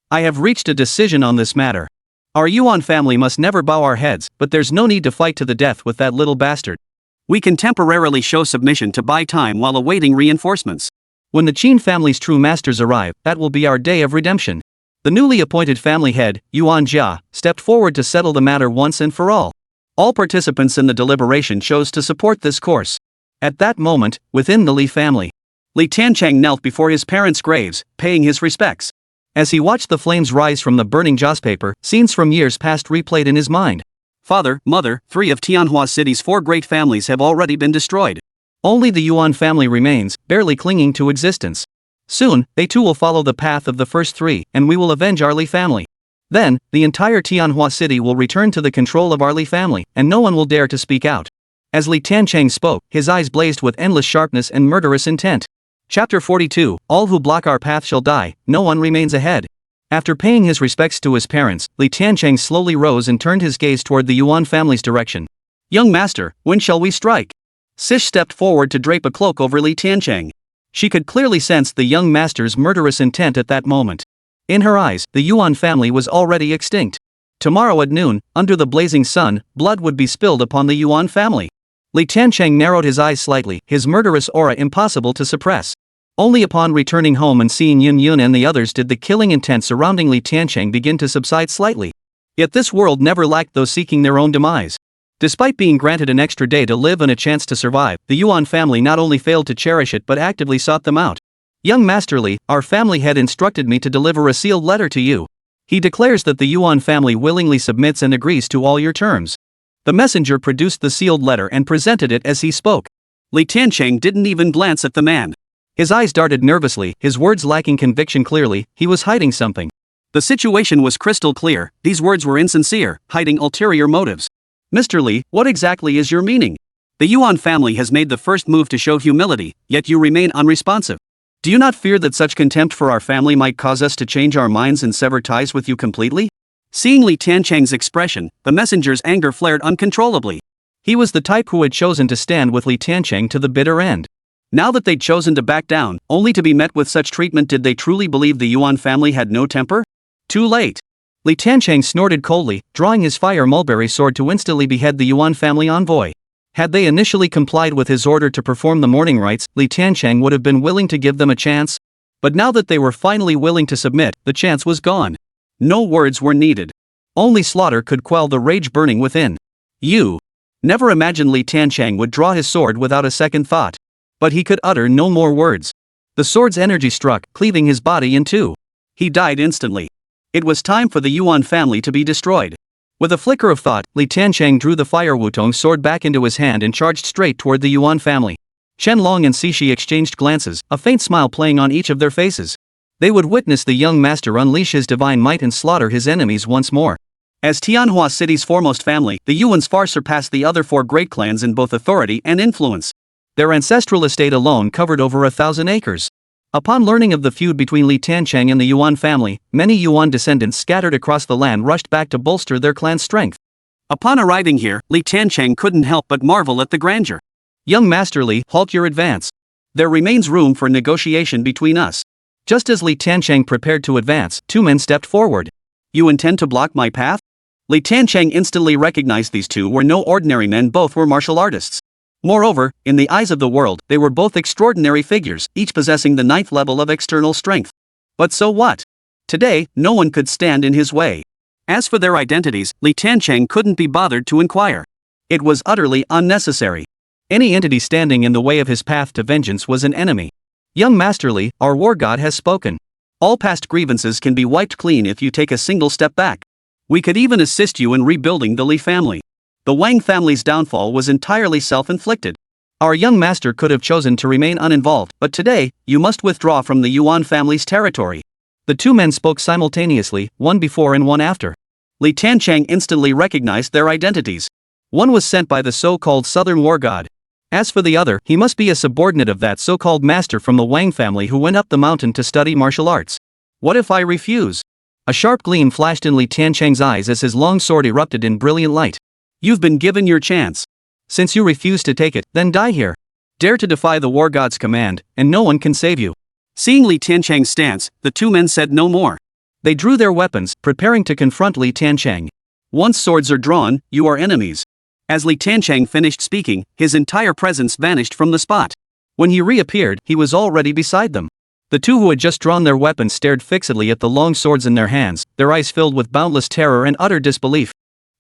I have reached a decision on this matter. Our Yuan family must never bow our heads, but there's no need to fight to the death with that little bastard. We can temporarily show submission to buy time while awaiting reinforcements. When the Chen family's true masters arrive, that will be our day of redemption. The newly appointed family head, Yuan Jia, stepped forward to settle the matter once and for all. All participants in the deliberation chose to support this course. At that moment, within the Li family, Li Tiancheng knelt before his parents' graves, paying his respects. As he watched the flames rise from the burning joss paper, scenes from years past replayed in his mind. Father, mother, 3 of Tianhua City's 4 great families have already been destroyed. Only the Yuan family remains, barely clinging to existence. Soon, they too will follow the path of the first 3, and we will avenge our Li family. Then, the entire Tianhua City will return to the control of our Li family, and no one will dare to speak out. As Li Tiancheng spoke, his eyes blazed with endless sharpness and murderous intent. Chapter 42, All who block our path shall die, no one remains ahead. After paying his respects to his parents, Li Tiancheng slowly rose and turned his gaze toward the Yuan family's direction. Young master, when shall we strike? Sish stepped forward to drape a cloak over Li Tiancheng. She could clearly sense the young master's murderous intent at that moment. In her eyes, the Yuan family was already extinct. Tomorrow at noon, under the blazing sun, blood would be spilled upon the Yuan family. Li Tiancheng narrowed his eyes slightly, his murderous aura impossible to suppress. Only upon returning home and seeing Yun and the others did the killing intent surrounding Li Tiancheng begin to subside slightly. Yet this world never lacked those seeking their own demise. Despite being granted an extra day to live and a chance to survive, the Yuan family not only failed to cherish it but actively sought them out. Young Master Li, our family head instructed me to deliver a sealed letter to you. He declares that the Yuan family willingly submits and agrees to all your terms. The messenger produced the sealed letter and presented it as he spoke. Li Tiancheng didn't even glance at the man. His eyes darted nervously, his words lacking conviction. Clearly, he was hiding something. The situation was crystal clear, these words were insincere, hiding ulterior motives. Mr. Li, what exactly is your meaning? The Yuan family has made the first move to show humility, yet you remain unresponsive. Do you not fear that such contempt for our family might cause us to change our minds and sever ties with you completely? Seeing Li Tiancheng's expression, the messenger's anger flared uncontrollably. He was the type who had chosen to stand with Li Tiancheng to the bitter end. Now that they'd chosen to back down, only to be met with such treatment, did they truly believe the Yuan family had no temper? Too late. Li Tiancheng snorted coldly, drawing his fire mulberry sword to instantly behead the Yuan family envoy. Had they initially complied with his order to perform the mourning rites, Li Tiancheng would have been willing to give them a chance. But now that they were finally willing to submit, the chance was gone. No words were needed. Only slaughter could quell the rage burning within. You never imagined Li Tiancheng would draw his sword without a second thought. But he could utter no more words. The sword's energy struck, cleaving his body in two. He died instantly. It was time for the Yuan family to be destroyed. With a flicker of thought, Li Tiancheng drew the fire Wutong sword back into his hand and charged straight toward the Yuan family. Chen Long and Cixi exchanged glances, a faint smile playing on each of their faces. They would witness the young master unleash his divine might and slaughter his enemies once more. As Tianhua City's foremost family, the Yuans far surpassed the other 4 great clans in both authority and influence. Their ancestral estate alone covered over 1,000 acres. Upon learning of the feud between Li Tiancheng and the Yuan family, many Yuan descendants scattered across the land rushed back to bolster their clan's strength. Upon arriving here, Li Tiancheng couldn't help but marvel at the grandeur. Young Master Li, halt your advance. There remains room for negotiation between us. Just as Li Tiancheng prepared to advance, two men stepped forward. You intend to block my path? Li Tiancheng instantly recognized these two were no ordinary men, both were martial artists. Moreover, in the eyes of the world, they were both extraordinary figures, each possessing the 9th level of external strength. But so what? Today, no one could stand in his way. As for their identities, Li Tiancheng couldn't be bothered to inquire. It was utterly unnecessary. Any entity standing in the way of his path to vengeance was an enemy. Young Master Li, our war god has spoken. All past grievances can be wiped clean if you take a single step back. We could even assist you in rebuilding the Li family. The Wang family's downfall was entirely self-inflicted. Our young master could have chosen to remain uninvolved, but today, you must withdraw from the Yuan family's territory. The two men spoke simultaneously, one before and one after. Li Tiancheng instantly recognized their identities. One was sent by the so-called Southern War God. As for the other, he must be a subordinate of that so-called master from the Wang family who went up the mountain to study martial arts. What if I refuse? A sharp gleam flashed in Li Tiancheng's eyes as his long sword erupted in brilliant light. You've been given your chance. Since you refuse to take it, then die here. Dare to defy the war god's command, and no one can save you. Seeing Li Tiancheng's stance, the two men said no more. They drew their weapons, preparing to confront Li Tiancheng. Once swords are drawn, you are enemies. As Li Tiancheng finished speaking, his entire presence vanished from the spot. When he reappeared, he was already beside them. The two who had just drawn their weapons stared fixedly at the long swords in their hands, their eyes filled with boundless terror and utter disbelief.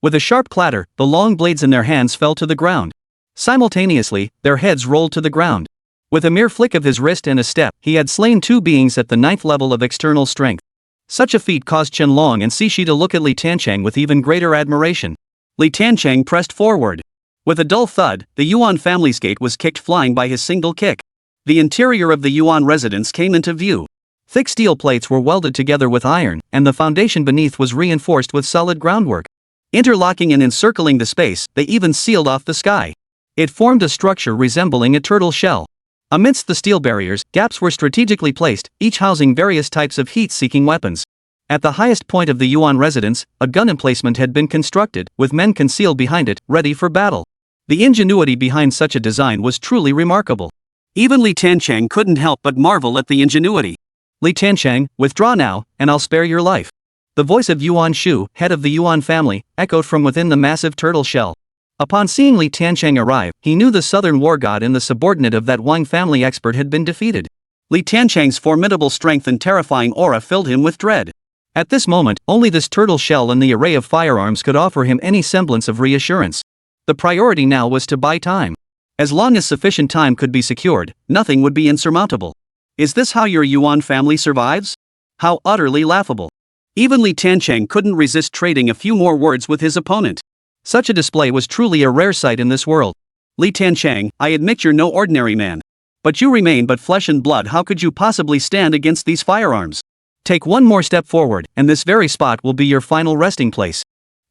With a sharp clatter, the long blades in their hands fell to the ground. Simultaneously, their heads rolled to the ground. With a mere flick of his wrist and a step, he had slain two beings at the 9th level of external strength. Such a feat caused Chen Long and Cixi to look at Li Tiancheng with even greater admiration. Li Tiancheng pressed forward. With a dull thud, the Yuan family's gate was kicked flying by his single kick. The interior of the Yuan residence came into view. Thick steel plates were welded together with iron, and the foundation beneath was reinforced with solid groundwork. Interlocking and encircling the space, they even sealed off the sky. It formed a structure resembling a turtle shell. Amidst the steel barriers, gaps were strategically placed, each housing various types of heat-seeking weapons. At the highest point of the Yuan residence, a gun emplacement had been constructed, with men concealed behind it, ready for battle. The ingenuity behind such a design was truly remarkable. Even Li Tiancheng couldn't help but marvel at the ingenuity. Li Tiancheng, withdraw now, and I'll spare your life. The voice of Yuan Shu, head of the Yuan family, echoed from within the massive turtle shell. Upon seeing Li Tiancheng arrive, he knew the Southern War God and the subordinate of that Wang family expert had been defeated. Li Tiancheng's formidable strength and terrifying aura filled him with dread. At this moment, only this turtle shell and the array of firearms could offer him any semblance of reassurance. The priority now was to buy time. As long as sufficient time could be secured, nothing would be insurmountable. Is this how your Yuan family survives? How utterly laughable. Even Li Tiancheng couldn't resist trading a few more words with his opponent. Such a display was truly a rare sight in this world. Li Tiancheng, I admit you're no ordinary man. But you remain but flesh and blood. How could you possibly stand against these firearms? Take one more step forward, and this very spot will be your final resting place.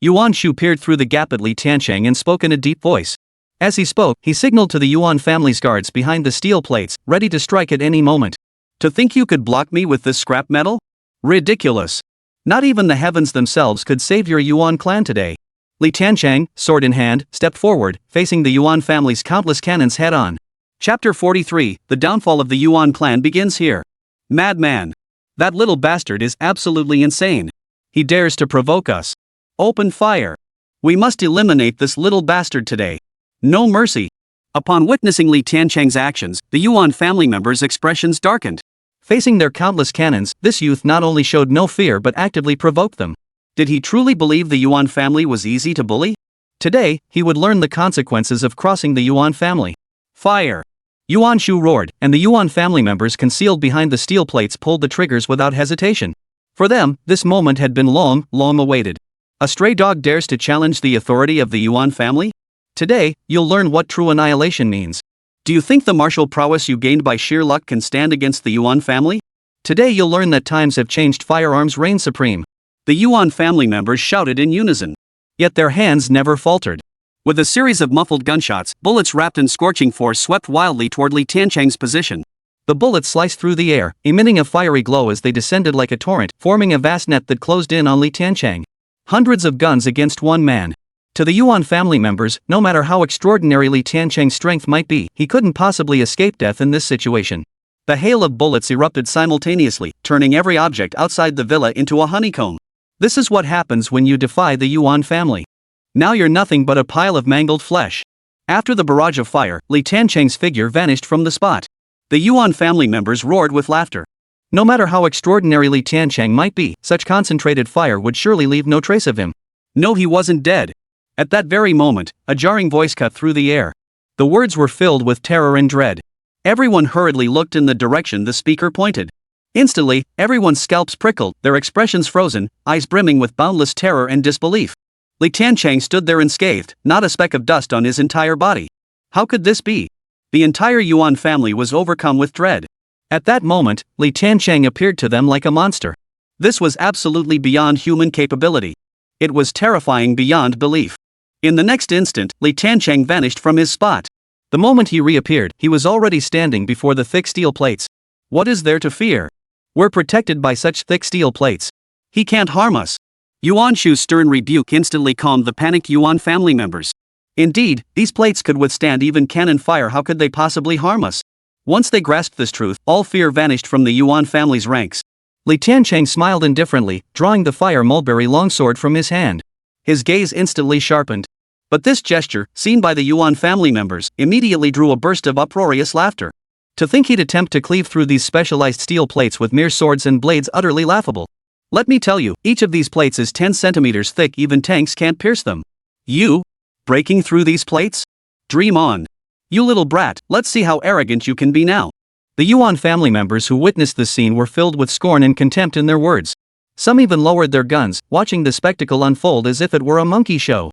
Yuan Shu peered through the gap at Li Tiancheng and spoke in a deep voice. As he spoke, he signaled to the Yuan family's guards behind the steel plates, ready to strike at any moment. To think you could block me with this scrap metal? Ridiculous. Not even the heavens themselves could save your Yuan clan today. Li Tiancheng, sword in hand, stepped forward, facing the Yuan family's countless cannons head-on. Chapter 43, The Downfall of the Yuan clan begins here. Madman. That little bastard is absolutely insane. He dares to provoke us. Open fire. We must eliminate this little bastard today. No mercy. Upon witnessing Li Tiancheng's actions, the Yuan family members' expressions darkened. Facing their countless cannons, this youth not only showed no fear but actively provoked them. Did he truly believe the Yuan family was easy to bully? Today, he would learn the consequences of crossing the Yuan family. Fire! Yuan Shu roared, and the Yuan family members concealed behind the steel plates pulled the triggers without hesitation. For them, this moment had been long awaited. A stray dog dares to challenge the authority of the Yuan family? Today, you'll learn what true annihilation means. Do you think the martial prowess you gained by sheer luck can stand against the Yuan family? Today you'll learn that times have changed, firearms reign supreme. The Yuan family members shouted in unison. Yet their hands never faltered. With a series of muffled gunshots, bullets wrapped in scorching force swept wildly toward Li Tiancheng's position. The bullets sliced through the air, emitting a fiery glow as they descended like a torrent, forming a vast net that closed in on Li Tiancheng. Hundreds of guns against one man. To the Yuan family members, no matter how extraordinary Li Tiancheng's strength might be, he couldn't possibly escape death in this situation. The hail of bullets erupted simultaneously, turning every object outside the villa into a honeycomb. This is what happens when you defy the Yuan family. Now you're nothing but a pile of mangled flesh. After the barrage of fire, Li Tiancheng's figure vanished from the spot. The Yuan family members roared with laughter. No matter how extraordinary Li Tiancheng might be, such concentrated fire would surely leave no trace of him. No, he wasn't dead. At that very moment, a jarring voice cut through the air. The words were filled with terror and dread. Everyone hurriedly looked in the direction the speaker pointed. Instantly, everyone's scalps prickled, their expressions frozen, eyes brimming with boundless terror and disbelief. Li Tiancheng stood there unscathed, not a speck of dust on his entire body. How could this be? The entire Yuan family was overcome with dread. At that moment, Li Tiancheng appeared to them like a monster. This was absolutely beyond human capability. It was terrifying beyond belief. In the next instant, Li Tiancheng vanished from his spot. The moment he reappeared, he was already standing before the thick steel plates. What is there to fear? We're protected by such thick steel plates. He can't harm us. Yuan Shu's stern rebuke instantly calmed the panicked Yuan family members. Indeed, these plates could withstand even cannon fire. How could they possibly harm us? Once they grasped this truth, all fear vanished from the Yuan family's ranks. Li Tiancheng smiled indifferently, drawing the fire mulberry longsword from his hand. His gaze instantly sharpened. But this gesture, seen by the Yuan family members, immediately drew a burst of uproarious laughter. To think he'd attempt to cleave through these specialized steel plates with mere swords and blades, utterly laughable. Let me tell you, each of these plates is 10 centimeters thick, even tanks can't pierce them. You? Breaking through these plates? Dream on. You little brat, let's see how arrogant you can be now. The Yuan family members who witnessed this scene were filled with scorn and contempt in their words. Some even lowered their guns, watching the spectacle unfold as if it were a monkey show.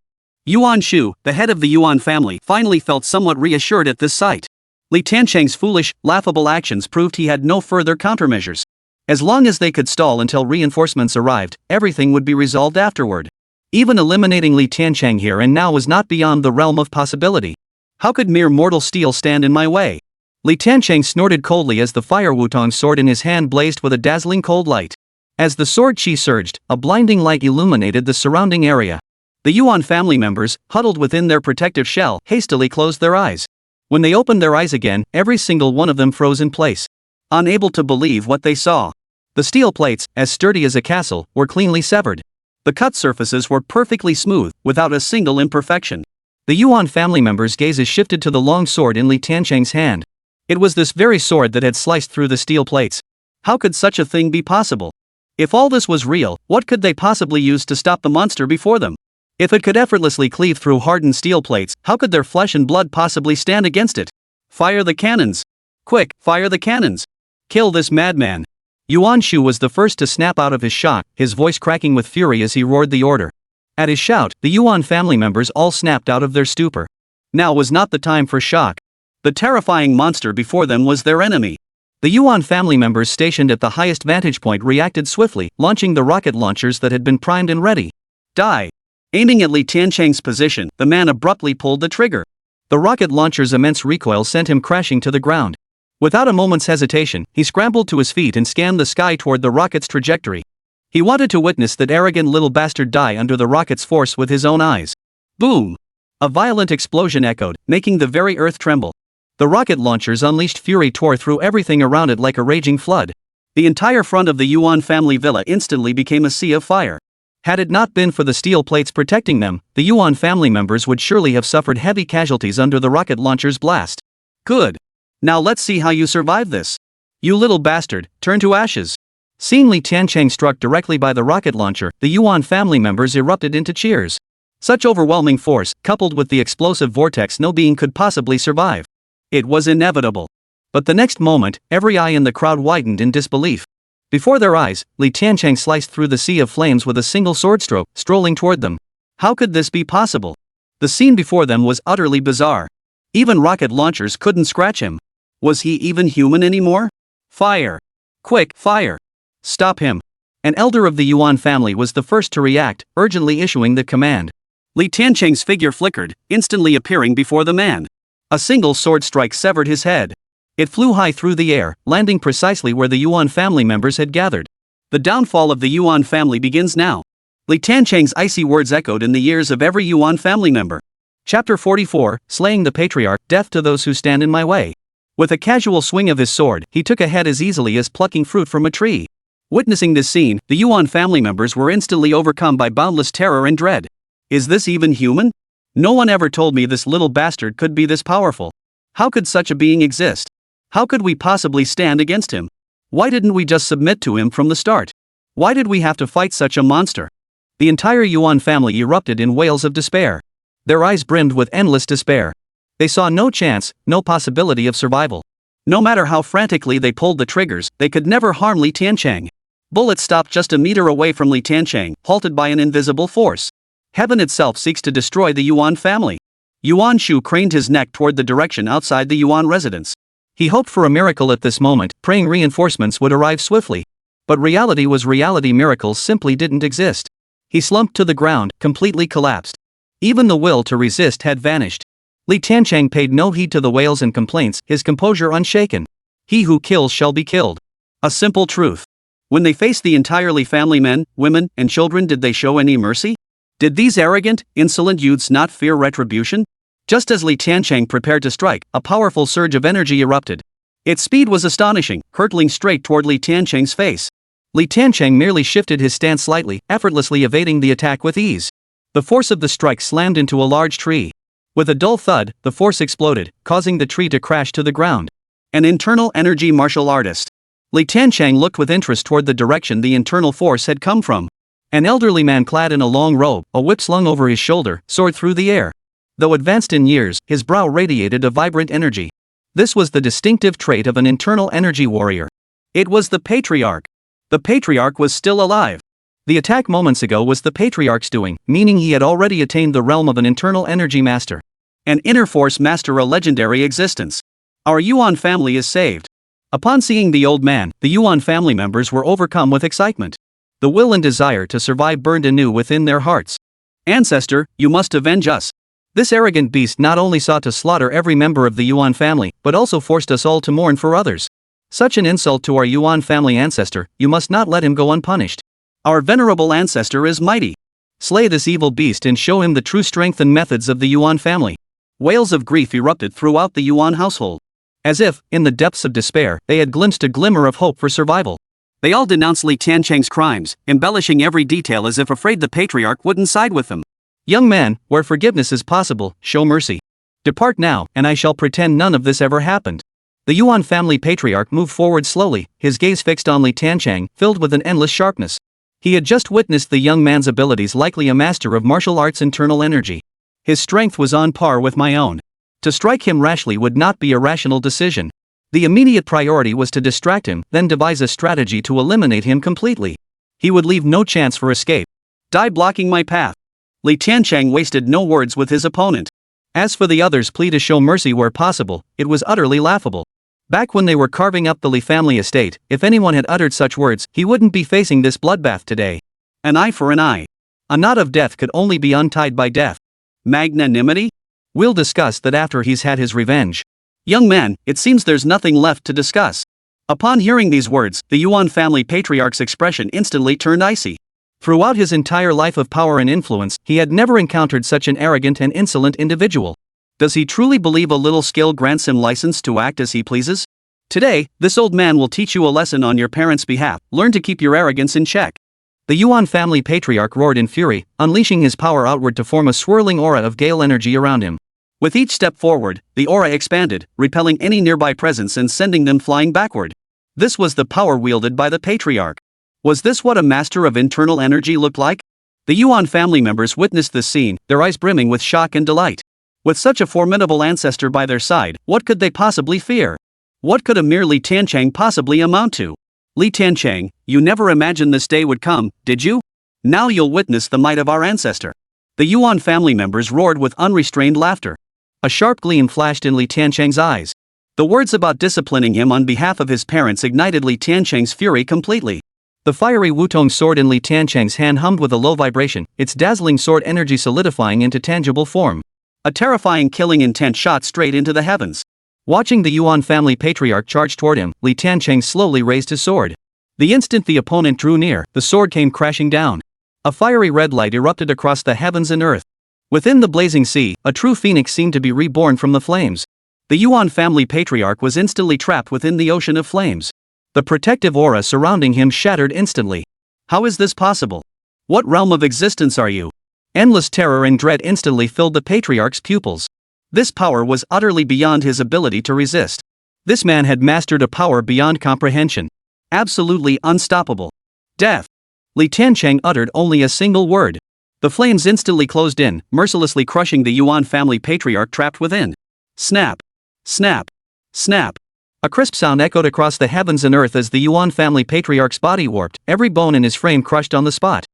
Yuan Shu, the head of the Yuan family, finally felt somewhat reassured at this sight. Li Tiancheng's foolish, laughable actions proved he had no further countermeasures. As long as they could stall until reinforcements arrived, everything would be resolved afterward. Even eliminating Li Tiancheng here and now was not beyond the realm of possibility. How could mere mortal steel stand in my way? Li Tiancheng snorted coldly as the fire wutong sword in his hand blazed with a dazzling cold light. As the sword chi surged, a blinding light illuminated the surrounding area. The Yuan family members, huddled within their protective shell, hastily closed their eyes. When they opened their eyes again, every single one of them froze in place. Unable to believe what they saw. The steel plates, as sturdy as a castle, were cleanly severed. The cut surfaces were perfectly smooth, without a single imperfection. The Yuan family members' gazes shifted to the long sword in Li Tiancheng's hand. It was this very sword that had sliced through the steel plates. How could such a thing be possible? If all this was real, what could they possibly use to stop the monster before them? If it could effortlessly cleave through hardened steel plates, how could their flesh and blood possibly stand against it? Fire the cannons! Quick, fire the cannons! Kill this madman! Yuan Shu was the first to snap out of his shock, his voice cracking with fury as he roared the order. At his shout, the Yuan family members all snapped out of their stupor. Now was not the time for shock. The terrifying monster before them was their enemy. The Yuan family members stationed at the highest vantage point reacted swiftly, launching the rocket launchers that had been primed and ready. Die! Aiming at Li Tiancheng's position, the man abruptly pulled the trigger. The rocket launcher's immense recoil sent him crashing to the ground. Without a moment's hesitation, he scrambled to his feet and scanned the sky toward the rocket's trajectory. He wanted to witness that arrogant little bastard die under the rocket's force with his own eyes. Boom! A violent explosion echoed, making the very earth tremble. The rocket launchers unleashed fury tore through everything around it like a raging flood. The entire front of the Yuan family villa instantly became a sea of fire. Had it not been for the steel plates protecting them, the Yuan family members would surely have suffered heavy casualties under the rocket launcher's blast. Good. Now let's see how you survive this. You little bastard, turn to ashes. Seeing Li Tiancheng struck directly by the rocket launcher, the Yuan family members erupted into cheers. Such overwhelming force, coupled with the explosive vortex, no being could possibly survive. It was inevitable. But the next moment, every eye in the crowd widened in disbelief. Before their eyes, Li Tiancheng sliced through the sea of flames with a single sword stroke, strolling toward them. How could this be possible? The scene before them was utterly bizarre. Even rocket launchers couldn't scratch him. Was he even human anymore? Fire! Quick, fire! Stop him! An elder of the Yuan family was the first to react, urgently issuing the command. Li Tiancheng's figure flickered, instantly appearing before the man. A single sword strike severed his head. It flew high through the air, landing precisely where the Yuan family members had gathered. The downfall of the Yuan family begins now. Li Tiancheng's icy words echoed in the ears of every Yuan family member. Chapter 44, Slaying the Patriarch, Death to Those Who Stand in My Way. With a casual swing of his sword, he took a head as easily as plucking fruit from a tree. Witnessing this scene, the Yuan family members were instantly overcome by boundless terror and dread. Is this even human? No one ever told me this little bastard could be this powerful. How could such a being exist? How could we possibly stand against him? Why didn't we just submit to him from the start? Why did we have to fight such a monster? The entire Yuan family erupted in wails of despair. Their eyes brimmed with endless despair. They saw no chance, no possibility of survival. No matter how frantically they pulled the triggers, they could never harm Li Tiancheng. Bullets stopped just a meter away from Li Tiancheng, halted by an invisible force. Heaven itself seeks to destroy the Yuan family. Yuan Shu craned his neck toward the direction outside the Yuan residence. He hoped for a miracle at this moment, praying reinforcements would arrive swiftly. But reality was reality. Miracles simply didn't exist. He slumped to the ground, completely collapsed. Even the will to resist had vanished. Li Tiancheng paid no heed to the wails and complaints, his composure unshaken. He who kills shall be killed. A simple truth. When they faced the entirely family men, women, and children, did they show any mercy? Did these arrogant, insolent youths not fear retribution? Just as Li Tiancheng prepared to strike, a powerful surge of energy erupted. Its speed was astonishing, hurtling straight toward Li Tiancheng's face. Li Tiancheng merely shifted his stance slightly, effortlessly evading the attack with ease. The force of the strike slammed into a large tree. With a dull thud, the force exploded, causing the tree to crash to the ground. An internal energy martial artist. Li Tiancheng looked with interest toward the direction the internal force had come from. An elderly man clad in a long robe, a whip slung over his shoulder, soared through the air. Though advanced in years, his brow radiated a vibrant energy. This was the distinctive trait of an internal energy warrior. It was the patriarch. The patriarch was still alive. The attack moments ago was the patriarch's doing, meaning he had already attained the realm of an internal energy master. An inner force master, a legendary existence. Our Yuan family is saved. Upon seeing the old man, the Yuan family members were overcome with excitement. The will and desire to survive burned anew within their hearts. Ancestor, you must avenge us. This arrogant beast not only sought to slaughter every member of the Yuan family, but also forced us all to mourn for others. Such an insult to our Yuan family ancestor, you must not let him go unpunished. Our venerable ancestor is mighty. Slay this evil beast and show him the true strength and methods of the Yuan family. Wails of grief erupted throughout the Yuan household. As if, in the depths of despair, they had glimpsed a glimmer of hope for survival. They all denounced Li Tiancheng's crimes, embellishing every detail as if afraid the patriarch wouldn't side with them. Young man, where forgiveness is possible, show mercy. Depart now, and I shall pretend none of this ever happened. The Yuan family patriarch moved forward slowly, his gaze fixed on Li Tiancheng, filled with an endless sharpness. He had just witnessed the young man's abilities, likely a master of martial arts' internal energy. His strength was on par with my own. To strike him rashly would not be a rational decision. The immediate priority was to distract him, then devise a strategy to eliminate him completely. He would leave no chance for escape. Die blocking my path. Li Tiancheng wasted no words with his opponent. As for the others' plea to show mercy where possible, it was utterly laughable. Back when they were carving up the Li family estate, if anyone had uttered such words, he wouldn't be facing this bloodbath today. An eye for an eye. A knot of death could only be untied by death. Magnanimity? We'll discuss that after he's had his revenge. Young man, it seems there's nothing left to discuss. Upon hearing these words, the Yuan family patriarch's expression instantly turned icy. Throughout his entire life of power and influence, he had never encountered such an arrogant and insolent individual. Does he truly believe a little skill grants him license to act as he pleases? Today, this old man will teach you a lesson on your parents' behalf. Learn to keep your arrogance in check. The Yuan family patriarch roared in fury, unleashing his power outward to form a swirling aura of gale energy around him. With each step forward, the aura expanded, repelling any nearby presence and sending them flying backward. This was the power wielded by the patriarch. Was this what a master of internal energy looked like? The Yuan family members witnessed this scene, their eyes brimming with shock and delight. With such a formidable ancestor by their side, what could they possibly fear? What could a mere Li Tiancheng possibly amount to? Li Tiancheng, you never imagined this day would come, did you? Now you'll witness the might of our ancestor. The Yuan family members roared with unrestrained laughter. A sharp gleam flashed in Li Tiancheng's eyes. The words about disciplining him on behalf of his parents ignited Li Tiancheng's fury completely. The fiery Wutong sword in Li Tiancheng's hand hummed with a low vibration, its dazzling sword energy solidifying into tangible form. A terrifying killing intent shot straight into the heavens. Watching the Yuan family patriarch charge toward him, Li Tiancheng slowly raised his sword. The instant the opponent drew near, the sword came crashing down. A fiery red light erupted across the heavens and earth. Within the blazing sea, a true phoenix seemed to be reborn from the flames. The Yuan family patriarch was instantly trapped within the ocean of flames. The protective aura surrounding him shattered instantly. How is this possible? What realm of existence are you? Endless terror and dread instantly filled the patriarch's pupils. This power was utterly beyond his ability to resist. This man had mastered a power beyond comprehension. Absolutely unstoppable. Death. Li Tiancheng uttered only a single word. The flames instantly closed in, mercilessly crushing the Yuan family patriarch trapped within. Snap. Snap. Snap. A crisp sound echoed across the heavens and earth as the Yuan family patriarch's body warped, every bone in his frame crushed on the spot.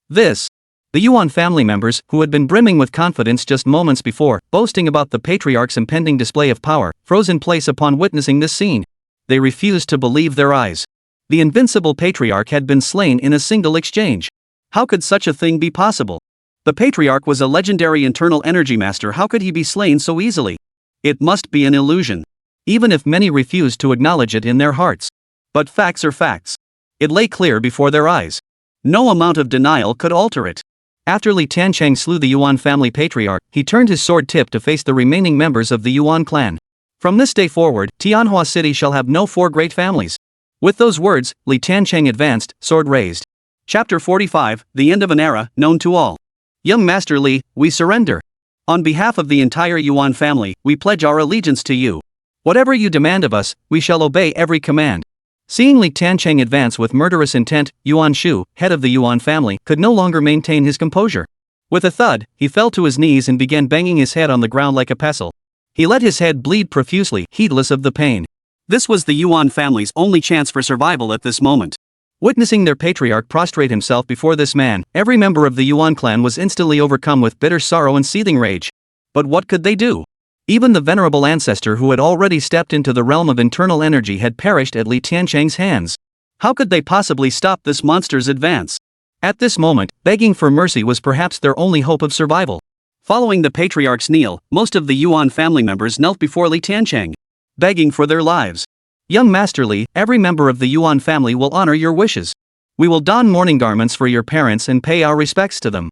The Yuan family members, who had been brimming with confidence just moments before, boasting about the patriarch's impending display of power, froze in place upon witnessing this scene. They refused to believe their eyes. The invincible patriarch had been slain in a single exchange. How could such a thing be possible? The patriarch was a legendary internal energy master. How could he be slain so easily? It must be an illusion. Even if many refused to acknowledge it in their hearts. But facts are facts. It lay clear before their eyes. No amount of denial could alter it. After Li Tiancheng slew the Yuan family patriarch, he turned his sword tip to face the remaining members of the Yuan clan. From this day forward, Tianhua City shall have no four great families. With those words, Li Tiancheng advanced, sword raised. Chapter 45, The End of an Era, Known to All. Young Master Li, we surrender. On behalf of the entire Yuan family, we pledge our allegiance to you. Whatever you demand of us, we shall obey every command. Seeing Li Tiancheng advance with murderous intent, Yuan Shu, head of the Yuan family, could no longer maintain his composure. With a thud, he fell to his knees and began banging his head on the ground like a pestle. He let his head bleed profusely, heedless of the pain. This was the Yuan family's only chance for survival at this moment. Witnessing their patriarch prostrate himself before this man, every member of the Yuan clan was instantly overcome with bitter sorrow and seething rage. But what could they do? Even the venerable ancestor who had already stepped into the realm of internal energy had perished at Li Tiancheng's hands. How could they possibly stop this monster's advance? At this moment, begging for mercy was perhaps their only hope of survival. Following the patriarch's kneel, most of the Yuan family members knelt before Li Tiancheng, begging for their lives. Young Master Li, every member of the Yuan family will honor your wishes. We will don mourning garments for your parents and pay our respects to them.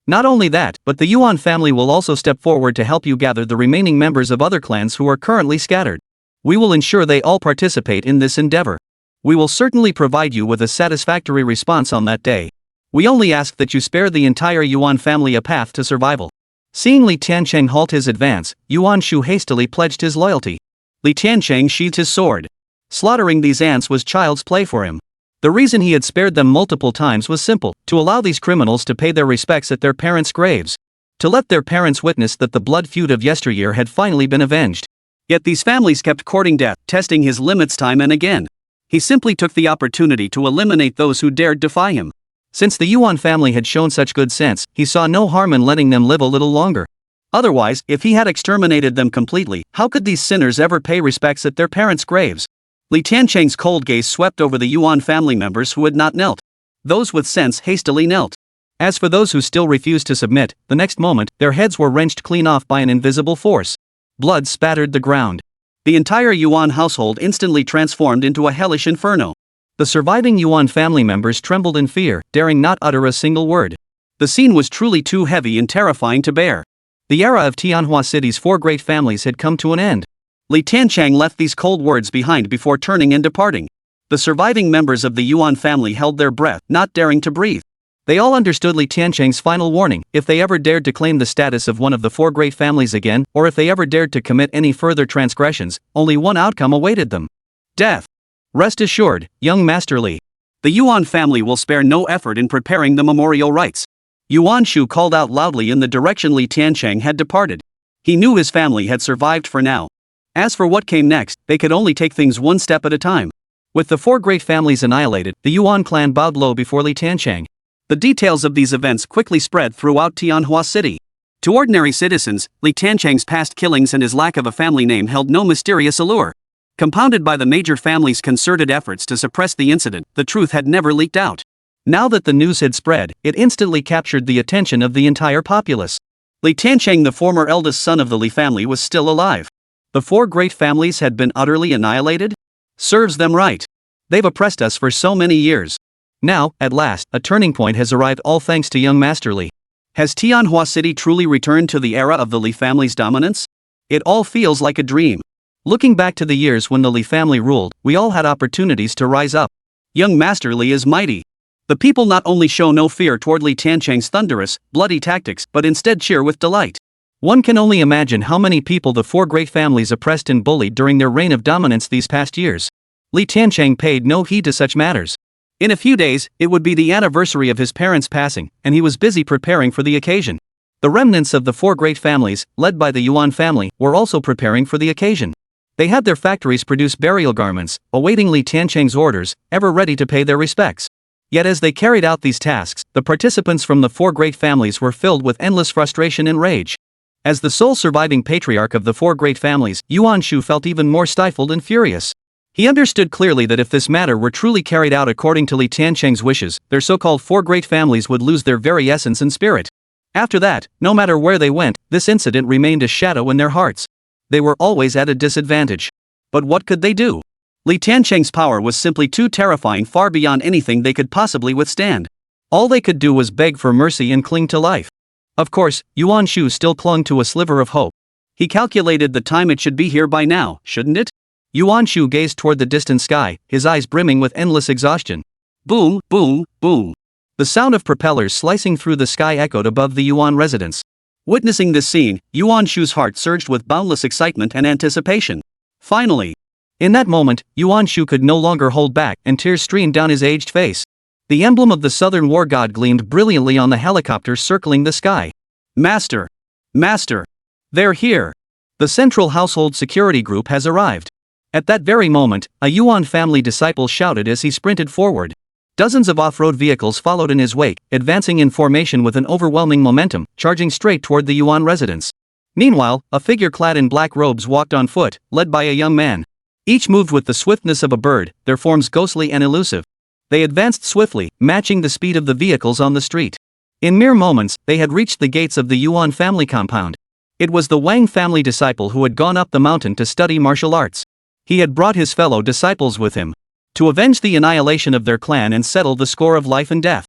Not only that, but the Yuan family will also step forward to help you gather the remaining members of other clans who are currently scattered. We will ensure they all participate in this endeavor. We will certainly provide you with a satisfactory response on that day. We only ask that you spare the entire Yuan family a path to survival. Seeing Li Tiancheng halt his advance, Yuan Shu hastily pledged his loyalty. Li Tiancheng sheathed his sword. Slaughtering these ants was child's play for him. The reason he had spared them multiple times was simple: to allow these criminals to pay their respects at their parents' graves. To let their parents witness that the blood feud of yesteryear had finally been avenged. Yet these families kept courting death, testing his limits time and again. He simply took the opportunity to eliminate those who dared defy him. Since the Yuan family had shown such good sense, he saw no harm in letting them live a little longer. Otherwise, if he had exterminated them completely, how could these sinners ever pay respects at their parents' graves? Li Tiancheng's cold gaze swept over the Yuan family members who had not knelt. Those with sense hastily knelt. As for those who still refused to submit, the next moment, their heads were wrenched clean off by an invisible force. Blood spattered the ground. The entire Yuan household instantly transformed into a hellish inferno. The surviving Yuan family members trembled in fear, daring not utter a single word. The scene was truly too heavy and terrifying to bear. The era of Tianhua City's four great families had come to an end. Li Tiancheng left these cold words behind before turning and departing. The surviving members of the Yuan family held their breath, not daring to breathe. They all understood Li Tiancheng's final warning: if they ever dared to claim the status of one of the four great families again, or if they ever dared to commit any further transgressions, only one outcome awaited them: death. Rest assured, young Master Li. The Yuan family will spare no effort in preparing the memorial rites. Yuan Shu called out loudly in the direction Li Tiancheng had departed. He knew his family had survived for now. As for what came next, they could only take things one step at a time. With the four great families annihilated, the Yuan clan bowed low before Li Tiancheng. The details of these events quickly spread throughout Tianhua City. To ordinary citizens, Li Tiancheng's past killings and his lack of a family name held no mysterious allure. Compounded by the major family's concerted efforts to suppress the incident, the truth had never leaked out. Now that the news had spread, it instantly captured the attention of the entire populace. Li Tiancheng, the former eldest son of the Li family, was still alive. The four great families had been utterly annihilated? Serves them right. They've oppressed us for so many years. Now, at last, a turning point has arrived, all thanks to young Master Li. Has Tianhua City truly returned to the era of the Li family's dominance? It all feels like a dream. Looking back to the years when the Li family ruled, we all had opportunities to rise up. Young Master Li is mighty. The people not only show no fear toward Li Tiancheng's thunderous, bloody tactics but instead cheer with delight. One can only imagine how many people the four great families oppressed and bullied during their reign of dominance these past years. Li Tiancheng paid no heed to such matters. In a few days, it would be the anniversary of his parents' passing, and he was busy preparing for the occasion. The remnants of the four great families, led by the Yuan family, were also preparing for the occasion. They had their factories produce burial garments, awaiting Li Tiancheng's orders, ever ready to pay their respects. Yet as they carried out these tasks, the participants from the four great families were filled with endless frustration and rage. As the sole surviving patriarch of the four great families, Yuan Shu felt even more stifled and furious. He understood clearly that if this matter were truly carried out according to Li Tiancheng's wishes, their so-called four great families would lose their very essence and spirit. After that, no matter where they went, this incident remained a shadow in their hearts. They were always at a disadvantage. But what could they do? Li Tiancheng's power was simply too terrifying, far beyond anything they could possibly withstand. All they could do was beg for mercy and cling to life. Of course, Yuan Shu still clung to a sliver of hope. He calculated the time. It should be here by now, shouldn't it? Yuan Shu gazed toward the distant sky, his eyes brimming with endless exhaustion. Boom, boom, boom. The sound of propellers slicing through the sky echoed above the Yuan residence. Witnessing this scene, Yuan Shu's heart surged with boundless excitement and anticipation. Finally! In that moment, Yuan Shu could no longer hold back, and tears streamed down his aged face. The emblem of the southern war god gleamed brilliantly on the helicopters circling the sky. Master! Master! They're here! The Central Household Security Group has arrived. At that very moment, a Yuan family disciple shouted as he sprinted forward. Dozens of off-road vehicles followed in his wake, advancing in formation with an overwhelming momentum, charging straight toward the Yuan residence. Meanwhile, a figure clad in black robes walked on foot, led by a young man. Each moved with the swiftness of a bird, their forms ghostly and elusive. They advanced swiftly, matching the speed of the vehicles on the street. In mere moments, they had reached the gates of the Yuan family compound. It was the Wang family disciple who had gone up the mountain to study martial arts. He had brought his fellow disciples with him to avenge the annihilation of their clan and settle the score of life and death.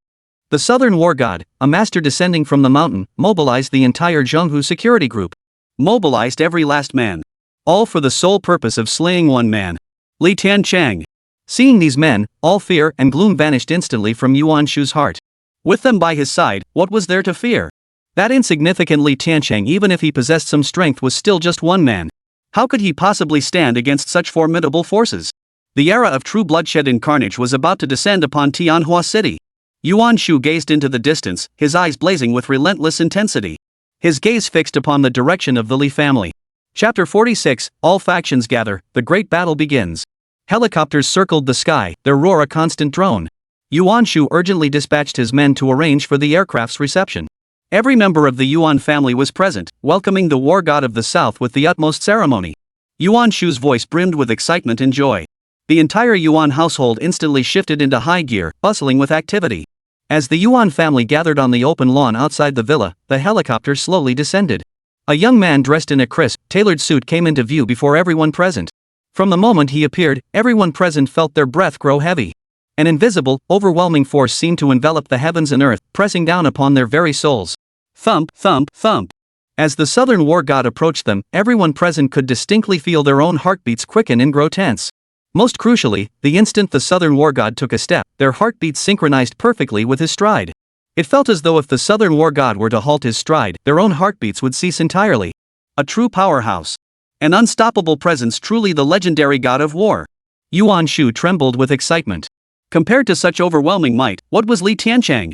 The southern war god, a master descending from the mountain, mobilized the entire Zhenghu security group. Mobilized every last man. All for the sole purpose of slaying one man. Li Tiancheng. Seeing these men, all fear and gloom vanished instantly from Yuan Shu's heart. With them by his side, what was there to fear? That insignificant Li Tiancheng, even if he possessed some strength, was still just one man. How could he possibly stand against such formidable forces? The era of true bloodshed and carnage was about to descend upon Tianhua City. Yuan Shu gazed into the distance, his eyes blazing with relentless intensity. His gaze fixed upon the direction of the Li family. Chapter 46, All Factions Gather, the Great Battle Begins. Helicopters circled the sky, their roar a constant drone. Yuan Shu urgently dispatched his men to arrange for the aircraft's reception. Every member of the Yuan family was present, welcoming the war god of the south with the utmost ceremony. Yuan Shu's voice brimmed with excitement and joy. The entire Yuan household instantly shifted into high gear, bustling with activity. As the Yuan family gathered on the open lawn outside the villa, the helicopter slowly descended. A young man dressed in a crisp, tailored suit came into view before everyone present. From the moment he appeared, everyone present felt their breath grow heavy. An invisible, overwhelming force seemed to envelop the heavens and earth, pressing down upon their very souls. Thump, thump, thump. As the southern war god approached them, everyone present could distinctly feel their own heartbeats quicken and grow tense. Most crucially, the instant the southern war god took a step, their heartbeats synchronized perfectly with his stride. It felt as though if the southern war god were to halt his stride, their own heartbeats would cease entirely. A true powerhouse. An unstoppable presence, truly the legendary god of war. Yuan Shu trembled with excitement. Compared to such overwhelming might, what was Li Tiancheng?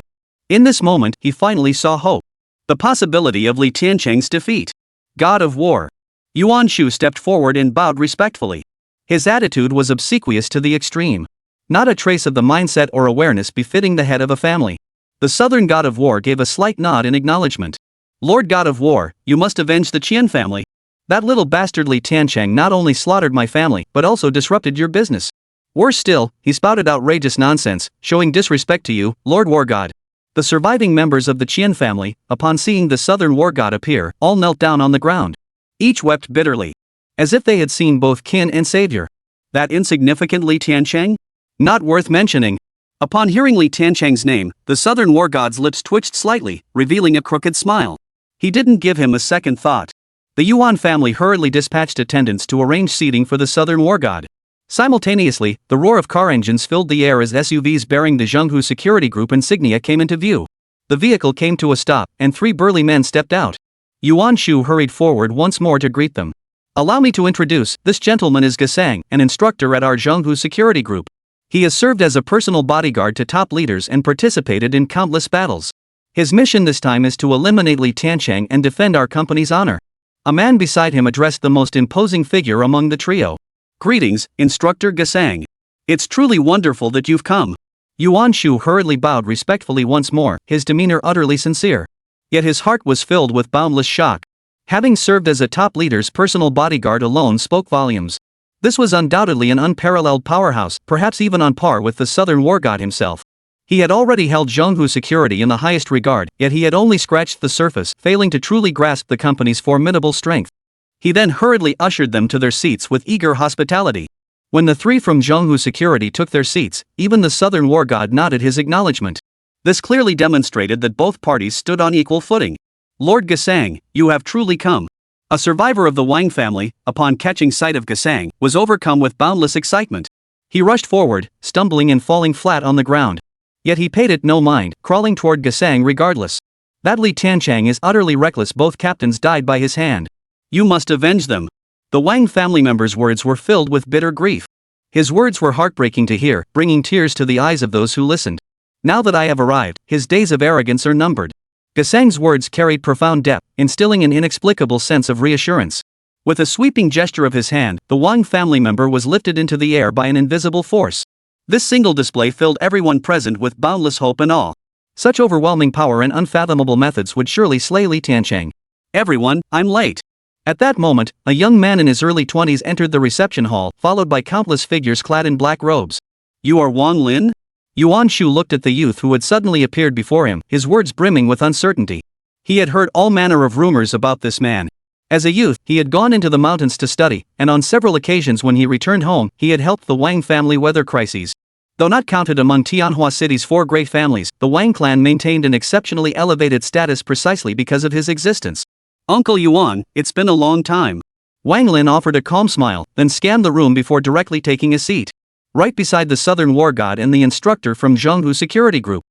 In this moment, he finally saw hope. The possibility of Li Tiancheng's defeat. God of war. Yuan Shu stepped forward and bowed respectfully. His attitude was obsequious to the extreme. Not a trace of the mindset or awareness befitting the head of a family. The southern god of war gave a slight nod in acknowledgement. Lord God of war, you must avenge the Chen family. That little bastard Li Tiancheng not only slaughtered my family, but also disrupted your business. Worse still, he spouted outrageous nonsense, showing disrespect to you, Lord War God. The surviving members of the Chen family, upon seeing the southern war god appear, all knelt down on the ground. Each wept bitterly. As if they had seen both kin and savior. That insignificant Li Tiancheng? Not worth mentioning. Upon hearing Li Tiancheng's name, the southern war god's lips twitched slightly, revealing a crooked smile. He didn't give him a second thought. The Yuan family hurriedly dispatched attendants to arrange seating for the southern war god. Simultaneously, the roar of car engines filled the air as SUVs bearing the Tianhua Security Group insignia came into view. The vehicle came to a stop, and 3 burly men stepped out. Yuan Shu hurried forward once more to greet them. "Allow me to introduce, this gentleman is Gesang, an instructor at our Tianhua Security Group. He has served as a personal bodyguard to top leaders and participated in countless battles. His mission this time is to eliminate Li Tiancheng and defend our company's honor." A man beside him addressed the most imposing figure among the trio. "Greetings, Instructor Gesang. It's truly wonderful that you've come." Yuan Shu hurriedly bowed respectfully once more, his demeanor utterly sincere. Yet his heart was filled with boundless shock. Having served as a top leader's personal bodyguard alone spoke volumes. This was undoubtedly an unparalleled powerhouse, perhaps even on par with the southern war god himself. He had already held Tianhua security in the highest regard, yet he had only scratched the surface, failing to truly grasp the company's formidable strength. He then hurriedly ushered them to their seats with eager hospitality. When the 3 from Tianhua security took their seats, even the southern war god nodded his acknowledgement. This clearly demonstrated that both parties stood on equal footing. "Lord Gesang, you have truly come." A survivor of the Wang family, upon catching sight of Gesang, was overcome with boundless excitement. He rushed forward, stumbling and falling flat on the ground. Yet he paid it no mind, crawling toward Gesang regardless. "That Li Tiancheng is utterly reckless. Both captains died by his hand. You must avenge them." The Wang family member's words were filled with bitter grief. His words were heartbreaking to hear, bringing tears to the eyes of those who listened. "Now that I have arrived, his days of arrogance are numbered." Gesang's words carried profound depth, instilling an inexplicable sense of reassurance. With a sweeping gesture of his hand, the Wang family member was lifted into the air by an invisible force. This single display filled everyone present with boundless hope and awe. Such overwhelming power and unfathomable methods would surely slay Li Tiancheng. "Everyone, I'm late." At that moment, a young man in his early 20s entered the reception hall, followed by countless figures clad in black robes. "You are Wang Lin?" Yuan Shu looked at the youth who had suddenly appeared before him, his words brimming with uncertainty. He had heard all manner of rumors about this man. As a youth, he had gone into the mountains to study, and on several occasions when he returned home, he had helped the Wang family weather crises. Though not counted among Tianhua City's 4 great families, the Wang clan maintained an exceptionally elevated status precisely because of his existence. "Uncle Yuan, it's been a long time." Wang Lin offered a calm smile, then scanned the room before directly taking a seat. Right beside the southern war god and the instructor from Tianhua Security Group.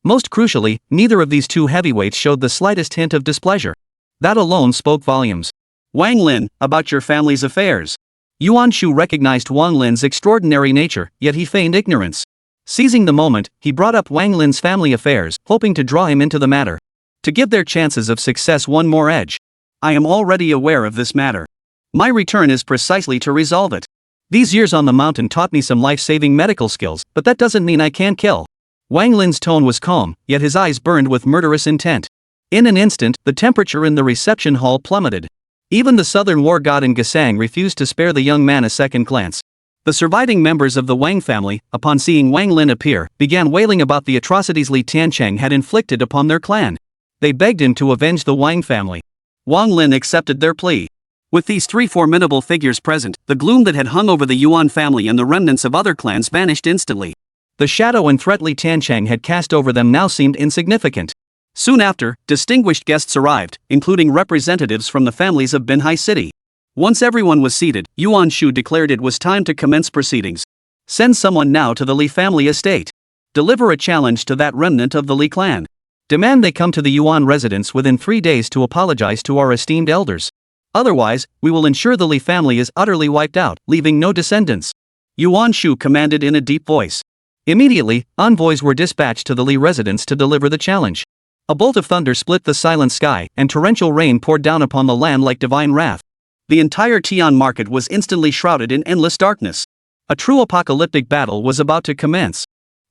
Most crucially, neither of these 2 heavyweights showed the slightest hint of displeasure. That alone spoke volumes. "Wang Lin, about your family's affairs." Yuan Shu recognized Wang Lin's extraordinary nature, yet he feigned ignorance. Seizing the moment, he brought up Wang Lin's family affairs, hoping to draw him into the matter. To give their chances of success one more edge. "I am already aware of this matter. My return is precisely to resolve it. These years on the mountain taught me some life-saving medical skills, but that doesn't mean I can't kill." Wang Lin's tone was calm, yet his eyes burned with murderous intent. In an instant, the temperature in the reception hall plummeted. Even the southern war god and Gesang refused to spare the young man a second glance. The surviving members of the Wang family, upon seeing Wang Lin appear, began wailing about the atrocities Li Tiancheng had inflicted upon their clan. They begged him to avenge the Wang family. Wang Lin accepted their plea. With these 3 formidable figures present, the gloom that had hung over the Yuan family and the remnants of other clans vanished instantly. The shadow and threat Li Tiancheng had cast over them now seemed insignificant. Soon after, distinguished guests arrived, including representatives from the families of Manhwa City. Once everyone was seated, Yuan Shu declared it was time to commence proceedings. "Send someone now to the Li family estate. Deliver a challenge to that remnant of the Li clan. Demand they come to the Yuan residence within 3 days to apologize to our esteemed elders. Otherwise, we will ensure the Li family is utterly wiped out, leaving no descendants." Yuan Shu commanded in a deep voice. Immediately, envoys were dispatched to the Li residence to deliver the challenge. A bolt of thunder split the silent sky, and torrential rain poured down upon the land like divine wrath. The entire Tian market was instantly shrouded in endless darkness. A true apocalyptic battle was about to commence.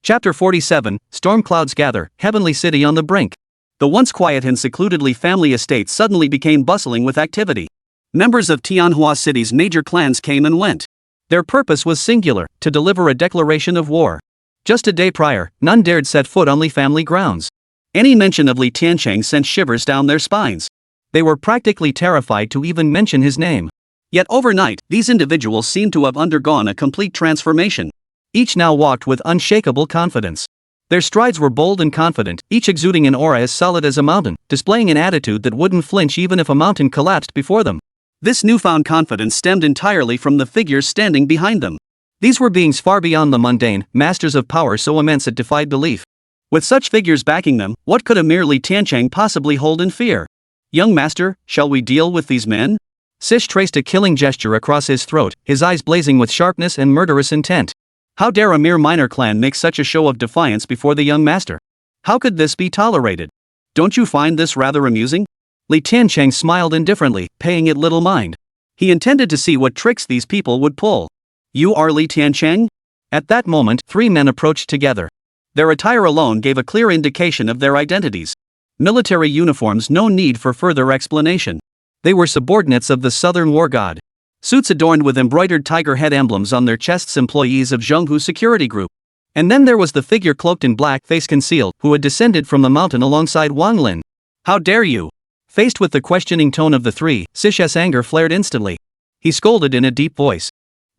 Chapter 47, Storm Clouds Gather, Heavenly City on the Brink. The once quiet and secluded Li family estate suddenly became bustling with activity. Members of Tianhua City's major clans came and went. Their purpose was singular, to deliver a declaration of war. Just a day prior, none dared set foot on Li family grounds. Any mention of Li Tiancheng sent shivers down their spines. They were practically terrified to even mention his name. Yet overnight, these individuals seemed to have undergone a complete transformation. Each now walked with unshakable confidence. Their strides were bold and confident, each exuding an aura as solid as a mountain, displaying an attitude that wouldn't flinch even if a mountain collapsed before them. This newfound confidence stemmed entirely from the figures standing behind them. These were beings far beyond the mundane, masters of power so immense it defied belief. With such figures backing them, what could a mere Li Tiancheng possibly hold in fear? Young master, shall we deal with these men? Sish traced a killing gesture across his throat, his eyes blazing with sharpness and murderous intent. How dare a mere minor clan make such a show of defiance before the young master? How could this be tolerated? Don't you find this rather amusing? Li Tiancheng smiled indifferently, paying it little mind. He intended to see what tricks these people would pull. You are Li Tiancheng? At that moment, 3 men approached together. Their attire alone gave a clear indication of their identities. Military uniforms, no need for further explanation. They were subordinates of the Southern War God. Suits adorned with embroidered tiger head emblems on their chests, employees of Tianhua Security Group. And then there was the figure cloaked in black, face concealed, who had descended from the mountain alongside Wang Lin. How dare you? Faced with the questioning tone of the 3, Sish's anger flared instantly. He scolded in a deep voice.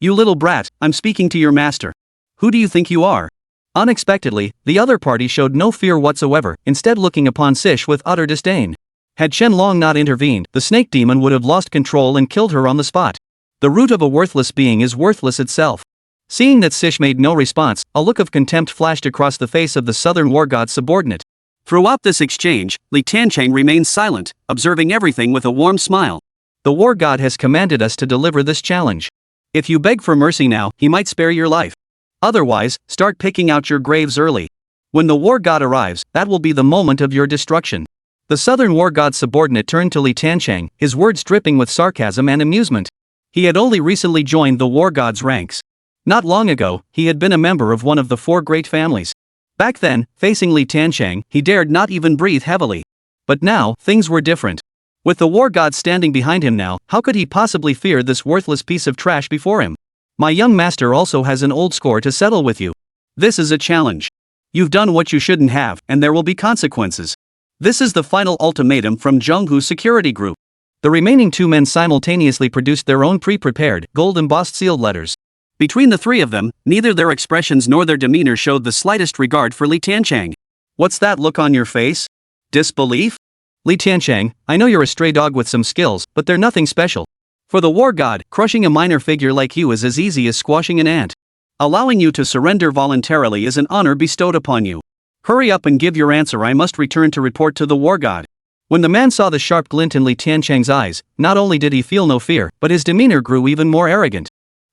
You little brat, I'm speaking to your master. Who do you think you are? Unexpectedly, the other party showed no fear whatsoever, instead looking upon Sish with utter disdain. Had Chen Long not intervened, the snake demon would have lost control and killed her on the spot. The root of a worthless being is worthless itself. Seeing that Sish made no response, a look of contempt flashed across the face of the Southern War God's subordinate. Throughout this exchange, Li Tiancheng remained silent, observing everything with a warm smile. The War God has commanded us to deliver this challenge. If you beg for mercy now, he might spare your life. Otherwise, start picking out your graves early. When the War God arrives, that will be the moment of your destruction. The Southern War God's subordinate turned to Li Tiancheng, his words dripping with sarcasm and amusement. He had only recently joined the War God's ranks. Not long ago, he had been a member of one of the 4 great families. Back then, facing Li Tiancheng, he dared not even breathe heavily. But now, things were different. With the War God standing behind him now, how could he possibly fear this worthless piece of trash before him? My young master also has an old score to settle with you. This is a challenge. You've done what you shouldn't have, and there will be consequences. This is the final ultimatum from Tianhua Security Group. The remaining 2 men simultaneously produced their own pre-prepared, gold-embossed sealed letters. Between the 3 of them, neither their expressions nor their demeanor showed the slightest regard for Li Tiancheng. What's that look on your face? Disbelief? Li Tiancheng, I know you're a stray dog with some skills, but they're nothing special. For the War God, crushing a minor figure like you is as easy as squashing an ant. Allowing you to surrender voluntarily is an honor bestowed upon you. Hurry up and give your answer. I must return to report to the War God. When the man saw the sharp glint in Li Tiancheng's eyes, not only did he feel no fear, but his demeanor grew even more arrogant.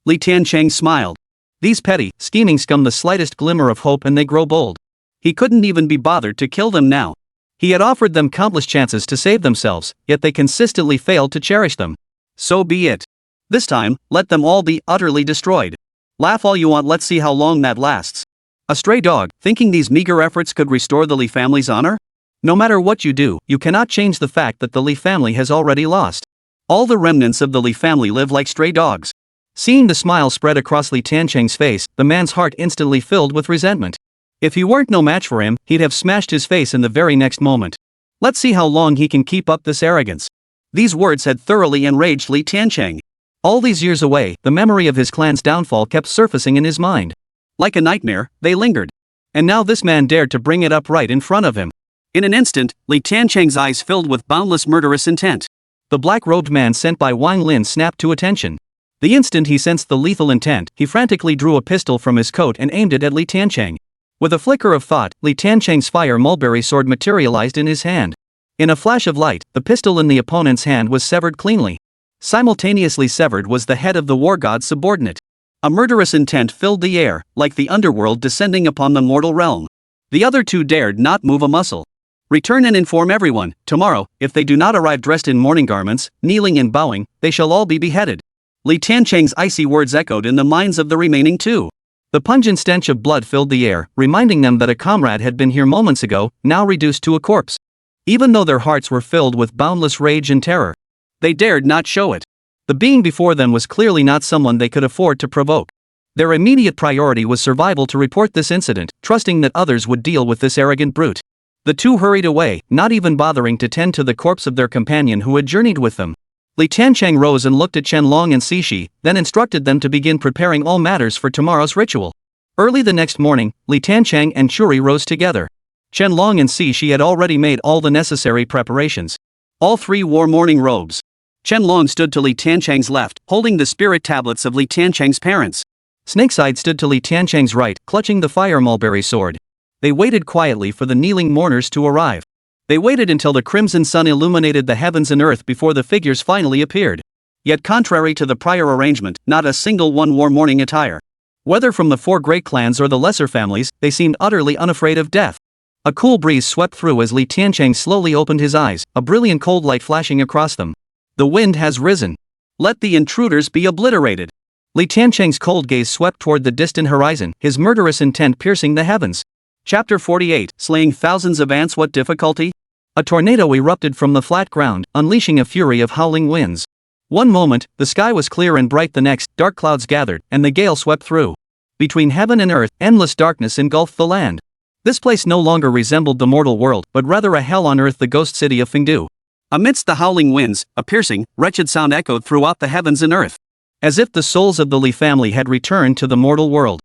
Li Tiancheng smiled. These petty, scheming scum the slightest glimmer of hope and they grow bold. He couldn't even be bothered to kill them now. He had offered them countless chances to save themselves, yet they consistently failed to cherish them. So be it. This time, let them all be utterly destroyed. Laugh all you want, let's see how long that lasts. A stray dog, thinking these meager efforts could restore the Li family's honor? No matter what you do, you cannot change the fact that the Li family has already lost. All the remnants of the Li family live like stray dogs. Seeing the smile spread across Li Tiancheng's face, the man's heart instantly filled with resentment. If he weren't no match for him, he'd have smashed his face in the very next moment. Let's see how long he can keep up this arrogance. These words had thoroughly enraged Li Tiancheng. All these years away, the memory of his clan's downfall kept surfacing in his mind. Like a nightmare, they lingered. And now this man dared to bring it up right in front of him. In an instant, Li Tiancheng's eyes filled with boundless murderous intent. The black-robed man sent by Wang Lin snapped to attention. The instant he sensed the lethal intent, he frantically drew a pistol from his coat and aimed it at Li Tiancheng. With a flicker of thought, Li Tiancheng's fire mulberry sword materialized in his hand. In a flash of light, the pistol in the opponent's hand was severed cleanly. Simultaneously severed was the head of the War God's subordinate. A murderous intent filled the air, like the underworld descending upon the mortal realm. The other 2 dared not move a muscle. Return and inform everyone, tomorrow, if they do not arrive dressed in mourning garments, kneeling and bowing, they shall all be beheaded. Li Tiancheng's icy words echoed in the minds of the remaining 2. The pungent stench of blood filled the air, reminding them that a comrade had been here moments ago, now reduced to a corpse. Even though their hearts were filled with boundless rage and terror, they dared not show it. The being before them was clearly not someone they could afford to provoke. Their immediate priority was survival to report this incident, trusting that others would deal with this arrogant brute. The 2 hurried away, not even bothering to tend to the corpse of their companion who had journeyed with them. Li Tiancheng rose and looked at Chen Long and Cixi, then instructed them to begin preparing all matters for tomorrow's ritual. Early the next morning, Li Tiancheng and Churi rose together. Chen Long and Cixi had already made all the necessary preparations. All 3 wore mourning robes. Chen Long stood to Li Tiancheng's left, holding the spirit tablets of Li Tiancheng's parents. Snakeside stood to Li Tiancheng's right, clutching the fire mulberry sword. They waited quietly for the kneeling mourners to arrive. They waited until the crimson sun illuminated the heavens and earth before the figures finally appeared. Yet contrary to the prior arrangement, not a single one wore mourning attire. Whether from the four great clans or the lesser families, they seemed utterly unafraid of death. A cool breeze swept through as Li Tiancheng slowly opened his eyes, a brilliant cold light flashing across them. The wind has risen. Let the intruders be obliterated. Li Tiancheng's cold gaze swept toward the distant horizon, his murderous intent piercing the heavens. Chapter 48, Slaying Thousands of Ants. What difficulty? A tornado erupted from the flat ground, unleashing a fury of howling winds. One moment, the sky was clear and bright, the next, dark clouds gathered, and the gale swept through. Between heaven and earth, endless darkness engulfed the land. This place no longer resembled the mortal world, but rather a hell on earth, the ghost city of Fengdu. Amidst the howling winds, a piercing, wretched sound echoed throughout the heavens and earth. As if the souls of the Li family had returned to the mortal world.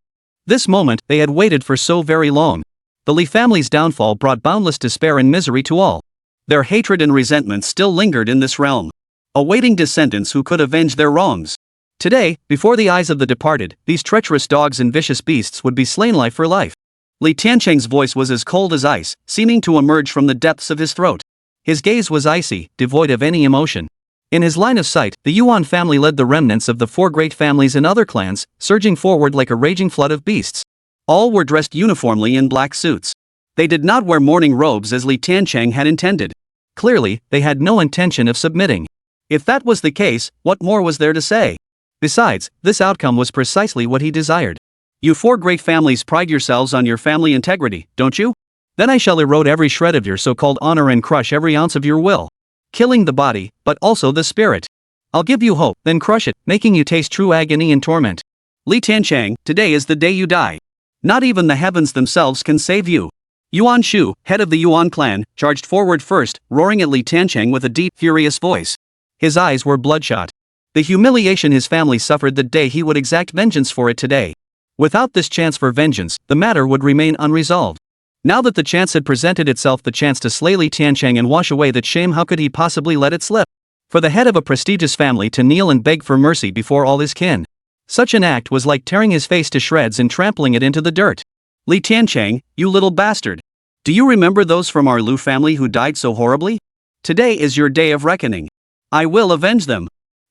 This moment, they had waited for so very long. The Li family's downfall brought boundless despair and misery to all. Their hatred and resentment still lingered in this realm, awaiting descendants who could avenge their wrongs. Today, before the eyes of the departed, these treacherous dogs and vicious beasts would be slain life for life. Li Tiancheng's voice was as cold as ice, seeming to emerge from the depths of his throat. His gaze was icy, devoid of any emotion. In his line of sight, the Yuan family led the remnants of the four great families and other clans, surging forward like a raging flood of beasts. All were dressed uniformly in black suits. They did not wear mourning robes as Li Tiancheng had intended. Clearly, they had no intention of submitting. If that was the case, what more was there to say? Besides, this outcome was precisely what he desired. You four great families pride yourselves on your family integrity, don't you? Then I shall erode every shred of your so-called honor and crush every ounce of your will. Killing the body, but also the spirit. I'll give you hope, then crush it, making you taste true agony and torment. Li Tiancheng, today is the day you die. Not even the heavens themselves can save you. Yuan Shu, head of the Yuan clan, charged forward first, roaring at Li Tiancheng with a deep, furious voice. His eyes were bloodshot. The humiliation his family suffered that day, he would exact vengeance for it today. Without this chance for vengeance, the matter would remain unresolved. Now that the chance had presented itself, the chance to slay Li Tiancheng and wash away that shame, how could he possibly let it slip? For the head of a prestigious family to kneel and beg for mercy before all his kin. Such an act was like tearing his face to shreds and trampling it into the dirt. Li Tiancheng, you little bastard. Do you remember those from our Lu family who died so horribly? Today is your day of reckoning. I will avenge them.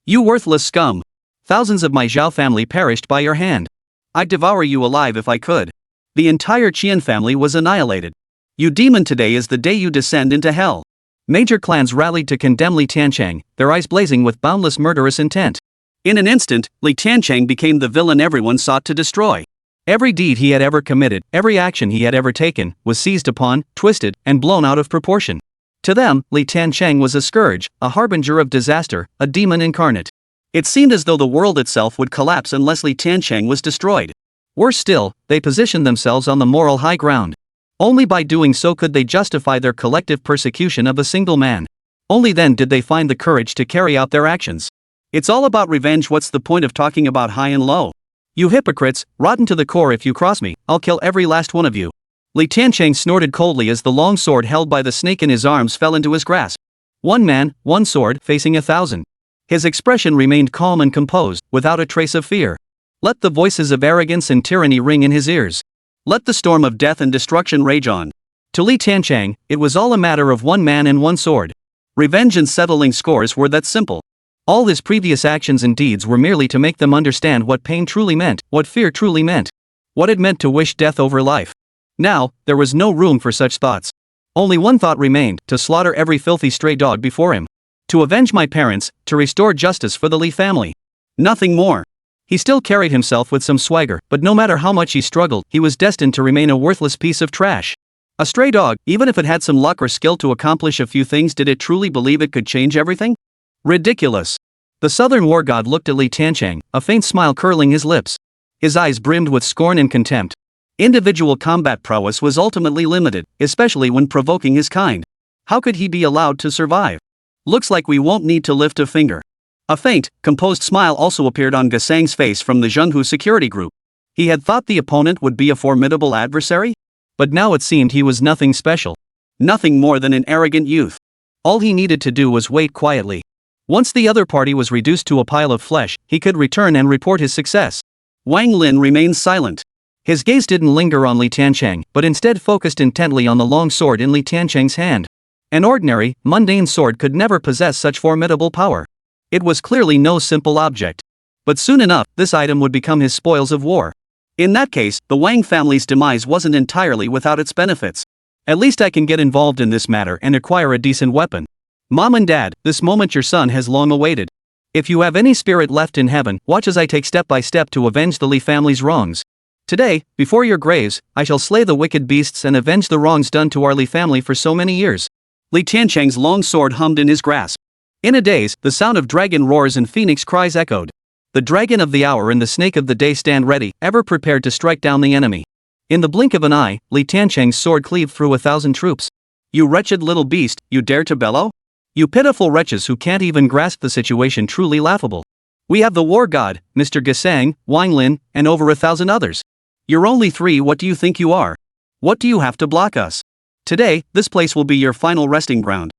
You worthless scum. Thousands of my Zhao family perished by your hand. I'd devour you alive if I could. The entire Chen family was annihilated. You demon, today is the day you descend into hell. Major clans rallied to condemn Li Tiancheng, their eyes blazing with boundless murderous intent. In an instant, Li Tiancheng became the villain everyone sought to destroy. Every deed he had ever committed, every action he had ever taken, was seized upon, twisted, and blown out of proportion. To them, Li Tiancheng was a scourge, a harbinger of disaster, a demon incarnate. It seemed as though the world itself would collapse unless Li Tiancheng was destroyed. Worse still, they positioned themselves on the moral high ground. Only by doing so could they justify their collective persecution of a single man. Only then did they find the courage to carry out their actions. It's all about revenge. What's the point of talking about high and low? You hypocrites, rotten to the core, if you cross me, I'll kill every last one of you. Li Tiancheng snorted coldly as the long sword held by the snake in his arms fell into his grasp. One man, one sword, facing 1,000. His expression remained calm and composed, without a trace of fear. Let the voices of arrogance and tyranny ring in his ears. Let the storm of death and destruction rage on. To Li Tiancheng, it was all a matter of one man and one sword. Revenge and settling scores were that simple. All his previous actions and deeds were merely to make them understand what pain truly meant, what fear truly meant. What it meant to wish death over life. Now, there was no room for such thoughts. Only one thought remained, to slaughter every filthy stray dog before him. To avenge my parents, to restore justice for the Li family. Nothing more. He still carried himself with some swagger, but no matter how much he struggled, he was destined to remain a worthless piece of trash. A stray dog, even if it had some luck or skill to accomplish a few things, did it truly believe it could change everything? Ridiculous. The southern war god looked at Li Tiancheng, a faint smile curling his lips. His eyes brimmed with scorn and contempt. Individual combat prowess was ultimately limited, especially when provoking his kind. How could he be allowed to survive? Looks like we won't need to lift a finger. A faint, composed smile also appeared on Gasang's face from the Zhenghu security group. He had thought the opponent would be a formidable adversary? But now it seemed he was nothing special. Nothing more than an arrogant youth. All he needed to do was wait quietly. Once the other party was reduced to a pile of flesh, he could return and report his success. Wang Lin remained silent. His gaze didn't linger on Li Tiancheng, but instead focused intently on the long sword in Li Tiancheng's hand. An ordinary, mundane sword could never possess such formidable power. It was clearly no simple object. But soon enough, this item would become his spoils of war. In that case, the Wang family's demise wasn't entirely without its benefits. At least I can get involved in this matter and acquire a decent weapon. Mom and Dad, this moment your son has long awaited. If you have any spirit left in heaven, watch as I take step by step to avenge the Li family's wrongs. Today, before your graves, I shall slay the wicked beasts and avenge the wrongs done to our Li family for so many years. Li Tiancheng's long sword hummed in his grasp. In a daze, the sound of dragon roars and phoenix cries echoed. The dragon of the hour and the snake of the day stand ready, ever prepared to strike down the enemy. In the blink of an eye, Li Tiancheng's sword cleaved through 1,000 troops. You wretched little beast, you dare to bellow? You pitiful wretches who can't even grasp the situation, truly laughable. We have the war god, Mr. Gesang, Wang Lin, and over 1,000 others. You're only 3, what do you think you are? What do you have to block us? Today, this place will be your final resting ground.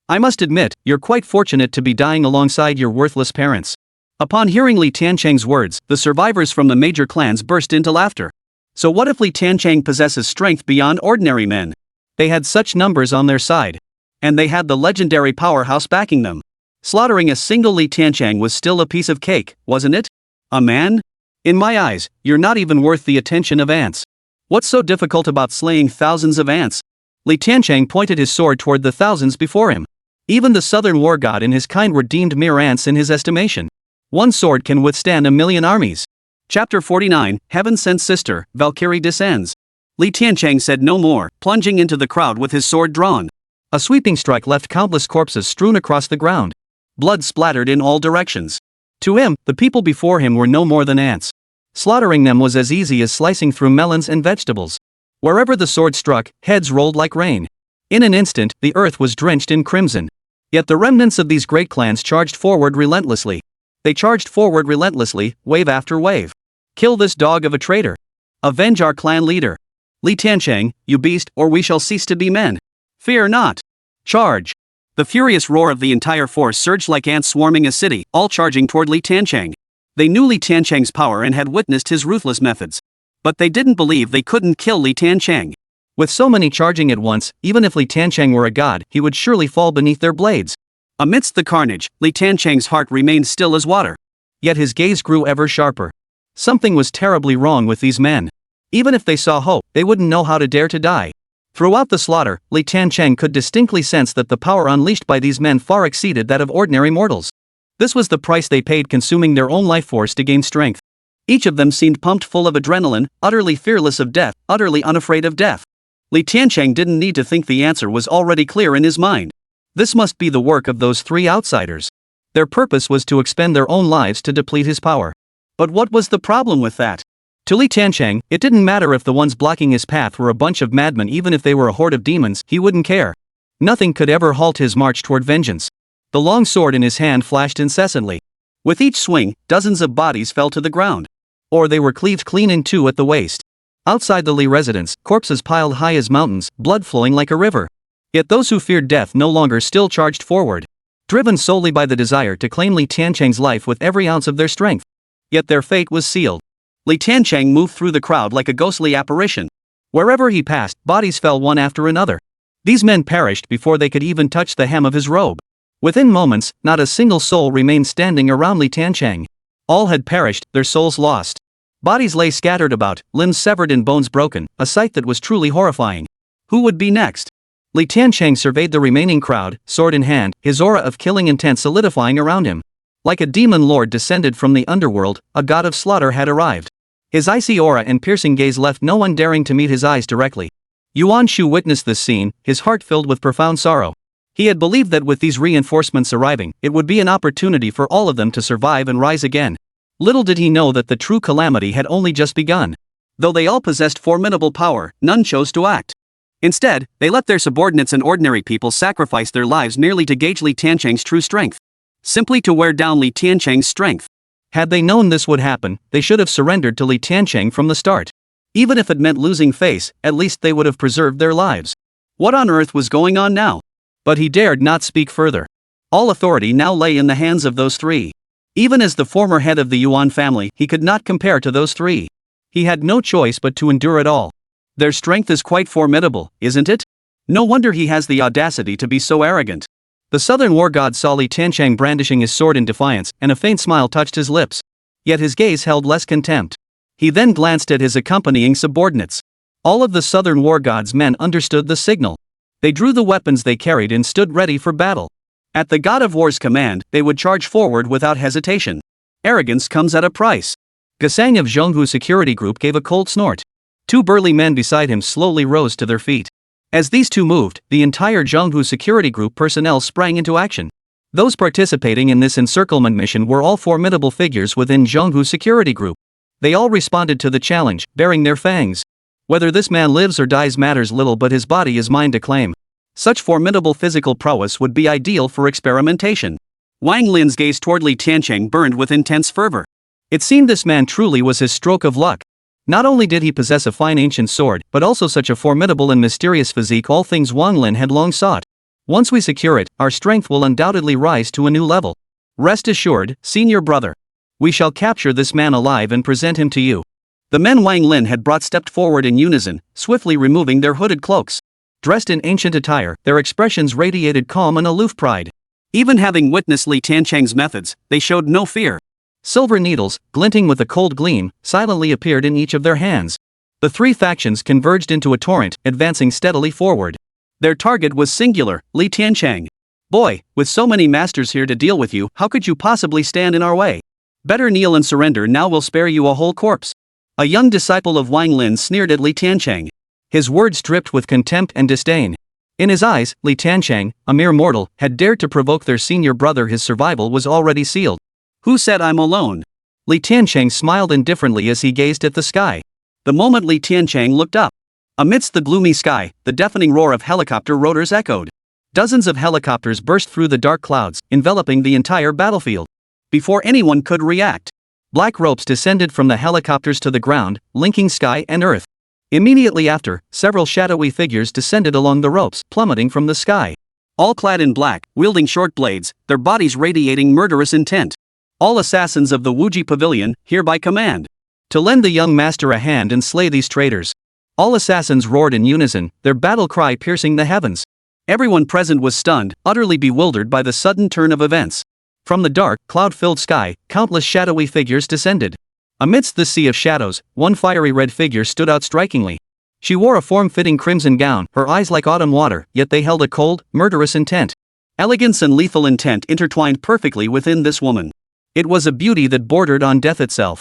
I must admit, you're quite fortunate to be dying alongside your worthless parents. Upon hearing Li Tiancheng's words, the survivors from the major clans burst into laughter. So what if Li Tiancheng possesses strength beyond ordinary men? They had such numbers on their side. And they had the legendary powerhouse backing them. Slaughtering a single Li Tiancheng was still a piece of cake, wasn't it? A man? In my eyes, you're not even worth the attention of ants. What's so difficult about slaying thousands of ants? Li Tiancheng pointed his sword toward the thousands before him. Even the southern war god and his kind were deemed mere ants in his estimation. One sword can withstand 1,000,000 armies. Chapter 49, Heaven Sent Sister, Valkyrie Descends. Li Tiancheng said no more, plunging into the crowd with his sword drawn. A sweeping strike left countless corpses strewn across the ground. Blood splattered in all directions. To him, the people before him were no more than ants. Slaughtering them was as easy as slicing through melons and vegetables. Wherever the sword struck, heads rolled like rain. In an instant, the earth was drenched in crimson. Yet the remnants of these great clans charged forward relentlessly. They charged forward relentlessly, wave after wave. Kill this dog of a traitor. Avenge our clan leader. Li Tiancheng, you beast, or we shall cease to be men. Fear not. Charge. The furious roar of the entire force surged like ants swarming a city, all charging toward Li Tiancheng. They knew Li Tiancheng's power and had witnessed his ruthless methods. But they didn't believe they couldn't kill Li Tiancheng. With so many charging at once, even if Li Tiancheng were a god, he would surely fall beneath their blades. Amidst the carnage, Li Tiancheng's heart remained still as water. Yet his gaze grew ever sharper. Something was terribly wrong with these men. Even if they saw hope, they wouldn't know how to dare to die. Throughout the slaughter, Li Tiancheng could distinctly sense that the power unleashed by these men far exceeded that of ordinary mortals. This was the price they paid, consuming their own life force to gain strength. Each of them seemed pumped full of adrenaline, utterly fearless of death, utterly unafraid of death. Li Tiancheng didn't need to think, the answer was already clear in his mind. This must be the work of those 3 outsiders. Their purpose was to expend their own lives to deplete his power. But what was the problem with that? To Li Tiancheng, it didn't matter if the ones blocking his path were a bunch of madmen. Even if they were a horde of demons, he wouldn't care. Nothing could ever halt his march toward vengeance. The long sword in his hand flashed incessantly. With each swing, dozens of bodies fell to the ground. Or they were cleaved clean in 2 at the waist. Outside the Li residence, corpses piled high as mountains, blood flowing like a river. Yet those who feared death no longer still charged forward, driven solely by the desire to claim Li Tiancheng's life with every ounce of their strength. Yet their fate was sealed. Li Tiancheng moved through the crowd like a ghostly apparition. Wherever he passed, bodies fell one after another. These men perished before they could even touch the hem of his robe. Within moments, not a single soul remained standing around Li Tiancheng. All had perished, their souls lost. Bodies lay scattered about, limbs severed and bones broken, a sight that was truly horrifying. Who would be next? Li Tiancheng surveyed the remaining crowd, sword in hand, his aura of killing intent solidifying around him. Like a demon lord descended from the underworld, a god of slaughter had arrived. His icy aura and piercing gaze left no one daring to meet his eyes directly. Yuan Shu witnessed this scene, his heart filled with profound sorrow. He had believed that with these reinforcements arriving, it would be an opportunity for all of them to survive and rise again. Little did he know that the true calamity had only just begun. Though they all possessed formidable power, none chose to act. Instead, they let their subordinates and ordinary people sacrifice their lives merely to gauge Li Tiancheng's true strength. Simply to wear down Li Tiancheng's strength. Had they known this would happen, they should have surrendered to Li Tiancheng from the start. Even if it meant losing face, at least they would have preserved their lives. What on earth was going on now? But he dared not speak further. All authority now lay in the hands of those three. Even as the former head of the Yuan family, he could not compare to those three. He had no choice but to endure it all. Their strength is quite formidable, isn't it? No wonder he has the audacity to be so arrogant. The southern war god saw Li Tiancheng brandishing his sword in defiance, and a faint smile touched his lips. Yet his gaze held less contempt. He then glanced at his accompanying subordinates. All of the southern war god's men understood the signal. They drew the weapons they carried and stood ready for battle. At the god of war's command, they would charge forward without hesitation. Arrogance comes at a price. Gasang of Zhonghu Security Group gave a cold snort. Two burly men beside him slowly rose to their feet. As these two moved, the entire Zhonghu Security Group personnel sprang into action. Those participating in this encirclement mission were all formidable figures within Zhonghu Security Group. They all responded to the challenge, baring their fangs. Whether this man lives or dies matters little, but his body is mine to claim. Such formidable physical prowess would be ideal for experimentation. Wang Lin's gaze toward Li Tiancheng burned with intense fervor. It seemed this man truly was his stroke of luck. Not only did he possess a fine ancient sword, but also such a formidable and mysterious physique, all things Wang Lin had long sought. Once we secure it, our strength will undoubtedly rise to a new level. Rest assured, senior brother. We shall capture this man alive and present him to you. The men Wang Lin had brought stepped forward in unison, swiftly removing their hooded cloaks. Dressed in ancient attire, their expressions radiated calm and aloof pride. Even having witnessed Li Tiancheng's methods, they showed no fear. Silver needles, glinting with a cold gleam, silently appeared in each of their hands. The three factions converged into a torrent, advancing steadily forward. Their target was singular, Li Tiancheng. Boy, with so many masters here to deal with you, how could you possibly stand in our way? Better kneel and surrender, now we'll spare you a whole corpse. A young disciple of Wang Lin sneered at Li Tiancheng. His words dripped with contempt and disdain. In his eyes, Li Tiancheng, a mere mortal, had dared to provoke their senior brother. His survival was already sealed. Who said I'm alone? Li Tiancheng smiled indifferently as he gazed at the sky. The moment Li Tiancheng looked up, amidst the gloomy sky, the deafening roar of helicopter rotors echoed. Dozens of helicopters burst through the dark clouds, enveloping the entire battlefield. Before anyone could react, black ropes descended from the helicopters to the ground, linking sky and earth. Immediately after, several shadowy figures descended along the ropes, plummeting from the sky. All clad in black, wielding short blades, their bodies radiating murderous intent. All assassins of the Wuji Pavilion, hereby command to lend the young master a hand and slay these traitors. All assassins roared in unison, their battle cry piercing the heavens. Everyone present was stunned, utterly bewildered by the sudden turn of events. From the dark, cloud-filled sky, countless shadowy figures descended. Amidst the sea of shadows, one fiery red figure stood out strikingly. She wore a form-fitting crimson gown, her eyes like autumn water, yet they held a cold, murderous intent. Elegance and lethal intent intertwined perfectly within this woman. It was a beauty that bordered on death itself.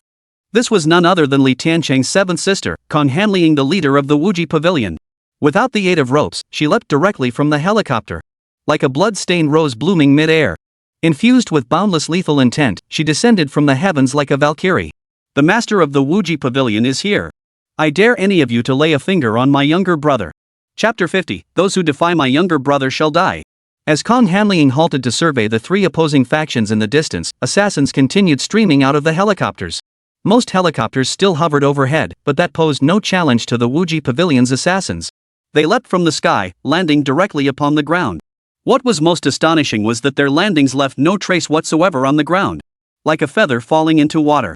This was none other than Li Tiancheng's seventh sister, Kong Hanliang, the leader of the Wuji Pavilion. Without the aid of ropes, she leapt directly from the helicopter. Like a blood-stained rose blooming mid-air. Infused with boundless lethal intent, she descended from the heavens like a valkyrie. The master of the Wuji Pavilion is here. I dare any of you to lay a finger on my younger brother. Chapter 50, Those who defy my younger brother shall die. As Kong Hanliang halted to survey the three opposing factions in the distance, assassins continued streaming out of the helicopters. Most helicopters still hovered overhead, but that posed no challenge to the Wuji Pavilion's assassins. They leapt from the sky, landing directly upon the ground. What was most astonishing was that their landings left no trace whatsoever on the ground. Like a feather falling into water.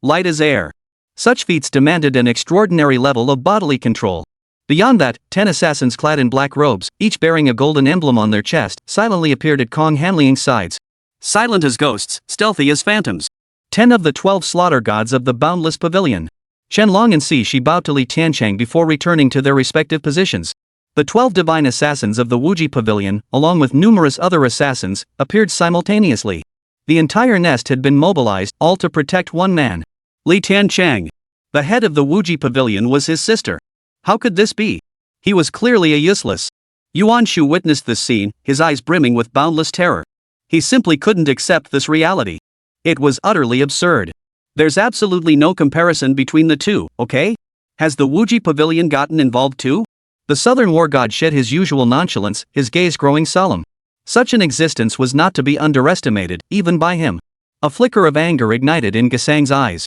Light as air. Such feats demanded an extraordinary level of bodily control. Beyond that, 10 assassins clad in black robes, each bearing a golden emblem on their chest, silently appeared at Kong Hanliang's sides. Silent as ghosts, stealthy as phantoms. 10 of the 12 slaughter gods of the boundless pavilion. Chen Long and Shi bowed to Li Tiancheng before returning to their respective positions. The 12 divine assassins of the Wuji Pavilion, along with numerous other assassins, appeared simultaneously. The entire nest had been mobilized, all to protect one man. Li Tiancheng. The head of the Wuji Pavilion was his sister. How could this be? He was clearly a useless. Yuan Shu witnessed this scene, his eyes brimming with boundless terror. He simply couldn't accept this reality. It was utterly absurd. There's absolutely no comparison between the two, okay? Has the Wuji Pavilion gotten involved too? The southern war god shed his usual nonchalance, his gaze growing solemn. Such an existence was not to be underestimated, even by him. A flicker of anger ignited in Gasang's eyes.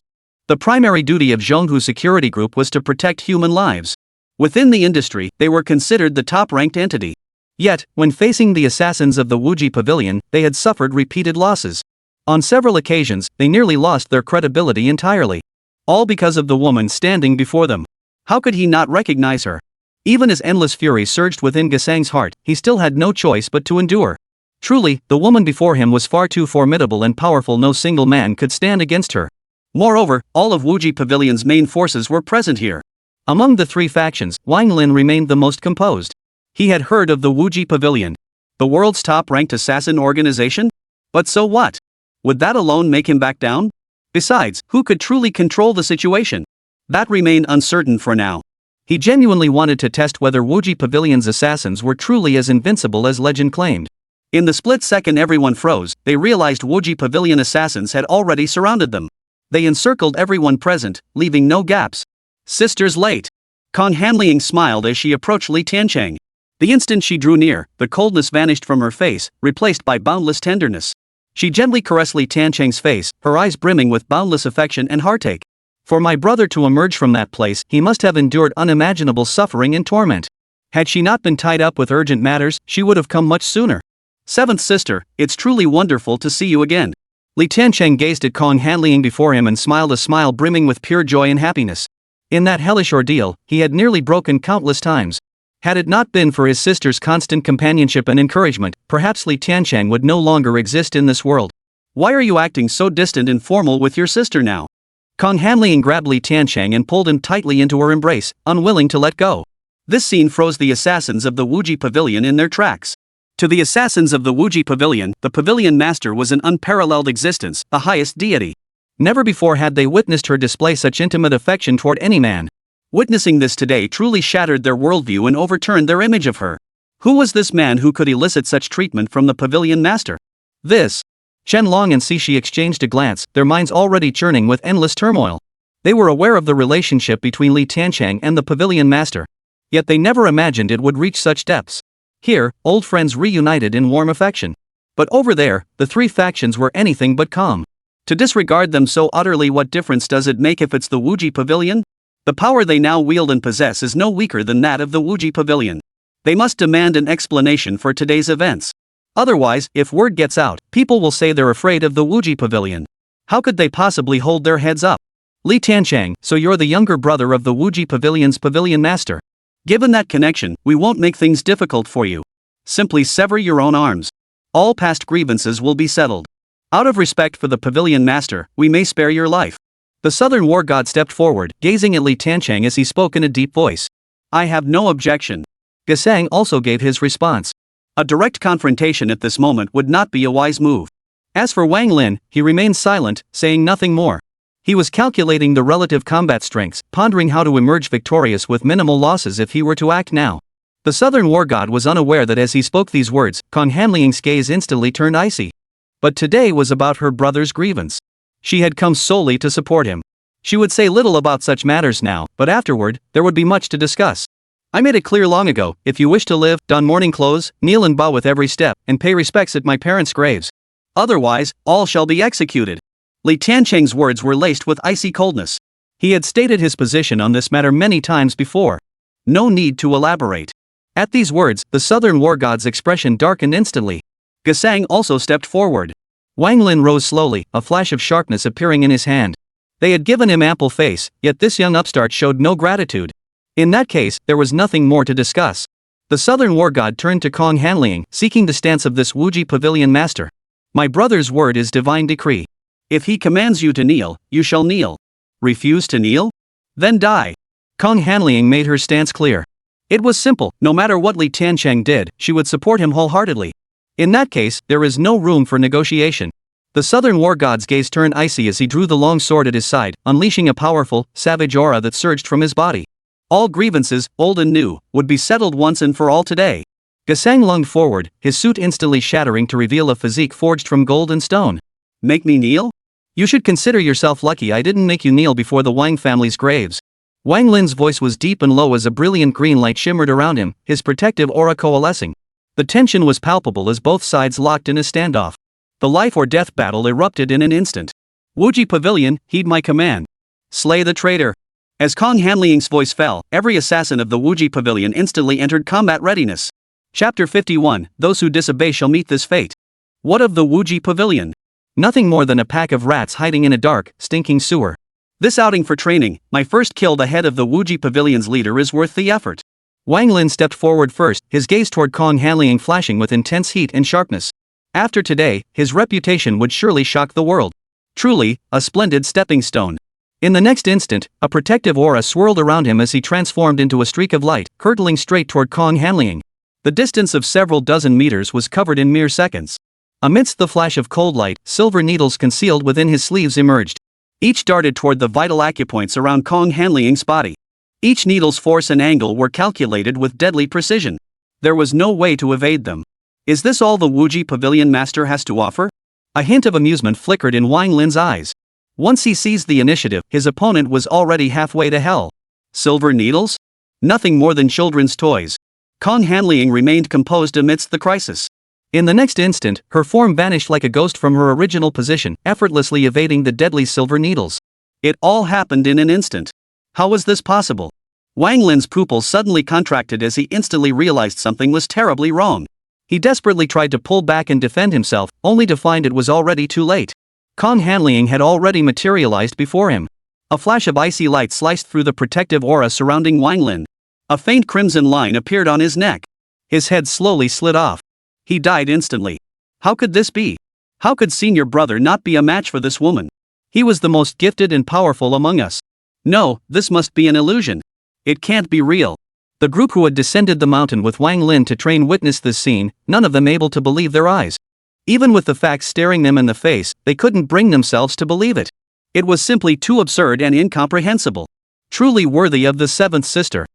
The primary duty of Zhonghu Security Group was to protect human lives. Within the industry, they were considered the top-ranked entity. Yet, when facing the assassins of the Wuji Pavilion, they had suffered repeated losses. On several occasions, they nearly lost their credibility entirely. All because of the woman standing before them. How could he not recognize her? Even as endless fury surged within Gesang's heart, he still had no choice but to endure. Truly, the woman before him was far too formidable and powerful, no single man could stand against her. Moreover, all of Wuji Pavilion's main forces were present here. Among the three factions, Wang Lin remained the most composed. He had heard of the Wuji Pavilion. The world's top-ranked assassin organization? But so what? Would that alone make him back down? Besides, who could truly control the situation? That remained uncertain for now. He genuinely wanted to test whether Wuji Pavilion's assassins were truly as invincible as legend claimed. In the split second everyone froze, they realized Wuji Pavilion assassins had already surrounded them. They encircled everyone present, leaving no gaps. Sisters late. Kong Hanliang smiled as she approached Li Tiancheng. The instant she drew near, the coldness vanished from her face, replaced by boundless tenderness. She gently caressed Li Tiancheng's face, her eyes brimming with boundless affection and heartache. For my brother to emerge from that place, he must have endured unimaginable suffering and torment. Had she not been tied up with urgent matters, she would have come much sooner. Seventh sister, it's truly wonderful to see you again. Li Tiancheng gazed at Kong Hanliang before him and smiled a smile brimming with pure joy and happiness. In that hellish ordeal, he had nearly broken countless times. Had it not been for his sister's constant companionship and encouragement, perhaps Li Tiancheng would no longer exist in this world. Why are you acting so distant and formal with your sister now? Kong Hanliang grabbed Li Tiancheng and pulled him tightly into her embrace, unwilling to let go. This scene froze the assassins of the Wuji Pavilion in their tracks. To the assassins of the Wuji Pavilion, the Pavilion Master was an unparalleled existence, the highest deity. Never before had they witnessed her display such intimate affection toward any man. Witnessing this today truly shattered their worldview and overturned their image of her. Who was this man who could elicit such treatment from the Pavilion Master? This. Chen Long and Cixi exchanged a glance, their minds already churning with endless turmoil. They were aware of the relationship between Li Tiancheng and the Pavilion Master. Yet they never imagined it would reach such depths. Here, old friends reunited in warm affection. But over there, the three factions were anything but calm. To disregard them so utterly, what difference does it make if it's the Wuji Pavilion? The power they now wield and possess is no weaker than that of the Wuji Pavilion. They must demand an explanation for today's events. Otherwise, if word gets out, people will say they're afraid of the Wuji Pavilion. How could they possibly hold their heads up? Li Tiancheng, so you're the younger brother of the Wuji Pavilion's Pavilion Master. Given that connection, we won't make things difficult for you. Simply sever your own arms. All past grievances will be settled. Out of respect for the Pavilion Master, we may spare your life. The Southern War God stepped forward, gazing at Li Tiancheng as he spoke in a deep voice. I have no objection. Gesang also gave his response. A direct confrontation at this moment would not be a wise move. As for Wang Lin, he remained silent, saying nothing more. He was calculating the relative combat strengths, pondering how to emerge victorious with minimal losses if he were to act now. The Southern War God was unaware that as he spoke these words, Kong Hanliang's gaze instantly turned icy. But today was about her brother's grievance. She had come solely to support him. She would say little about such matters now, but afterward, there would be much to discuss. I made it clear long ago, if you wish to live, don mourning clothes, kneel and bow with every step, and pay respects at my parents' graves. Otherwise, all shall be executed. Li Tiancheng's words were laced with icy coldness. He had stated his position on this matter many times before. No need to elaborate. At these words, the Southern War God's expression darkened instantly. Gesang also stepped forward. Wang Lin rose slowly, a flash of sharpness appearing in his hand. They had given him ample face, yet this young upstart showed no gratitude. In that case, there was nothing more to discuss. The Southern War God turned to Kong Hanliang, seeking the stance of this Wuji Pavilion Master. My brother's word is divine decree. If he commands you to kneel, you shall kneel. Refuse to kneel? Then die. Kong Hanliang made her stance clear. It was simple, no matter what Li Tiancheng did, she would support him wholeheartedly. In that case, there is no room for negotiation. The Southern War God's gaze turned icy as he drew the long sword at his side, unleashing a powerful, savage aura that surged from his body. All grievances, old and new, would be settled once and for all today. Gesang lunged forward, his suit instantly shattering to reveal a physique forged from gold and stone. Make me kneel? You should consider yourself lucky I didn't make you kneel before the Wang family's graves. Wang Lin's voice was deep and low as a brilliant green light shimmered around him, his protective aura coalescing. The tension was palpable as both sides locked in a standoff. The life or death battle erupted in an instant. Wuji Pavilion, heed my command. Slay the traitor. As Kong Hanliang's voice fell, every assassin of the Wuji Pavilion instantly entered combat readiness. Chapter 51, Those who disobey shall meet this fate. What of the Wuji Pavilion? Nothing more than a pack of rats hiding in a dark, stinking sewer. This outing for training, my first kill the head of the Wuji Pavilion's leader is worth the effort. Wang Lin stepped forward first, his gaze toward Kong Hanliang flashing with intense heat and sharpness. After today, his reputation would surely shock the world. Truly, a splendid stepping stone. In the next instant, a protective aura swirled around him as he transformed into a streak of light, hurtling straight toward Kong Hanliang. The distance of several dozen meters was covered in mere seconds. Amidst the flash of cold light, silver needles concealed within his sleeves emerged. Each darted toward the vital acupoints around Kong Hanliang's body. Each needle's force and angle were calculated with deadly precision. There was no way to evade them. Is this all the Wuji Pavilion master has to offer? A hint of amusement flickered in Wang Lin's eyes. Once he seized the initiative, his opponent was already halfway to hell. Silver needles? Nothing more than children's toys. Kong Hanliang remained composed amidst the crisis. In the next instant, her form vanished like a ghost from her original position, effortlessly evading the deadly silver needles. It all happened in an instant. How was this possible? Wang Lin's pupils suddenly contracted as he instantly realized something was terribly wrong. He desperately tried to pull back and defend himself, only to find it was already too late. Kong Hanliang had already materialized before him. A flash of icy light sliced through the protective aura surrounding Wang Lin. A faint crimson line appeared on his neck. His head slowly slid off. He died instantly. How could this be? How could senior brother not be a match for this woman? He was the most gifted and powerful among us. No, this must be an illusion. It can't be real. The group who had descended the mountain with Wang Lin to train witnessed this scene, none of them able to believe their eyes. Even with the facts staring them in the face, they couldn't bring themselves to believe it. It was simply too absurd and incomprehensible. Truly worthy of the seventh sister.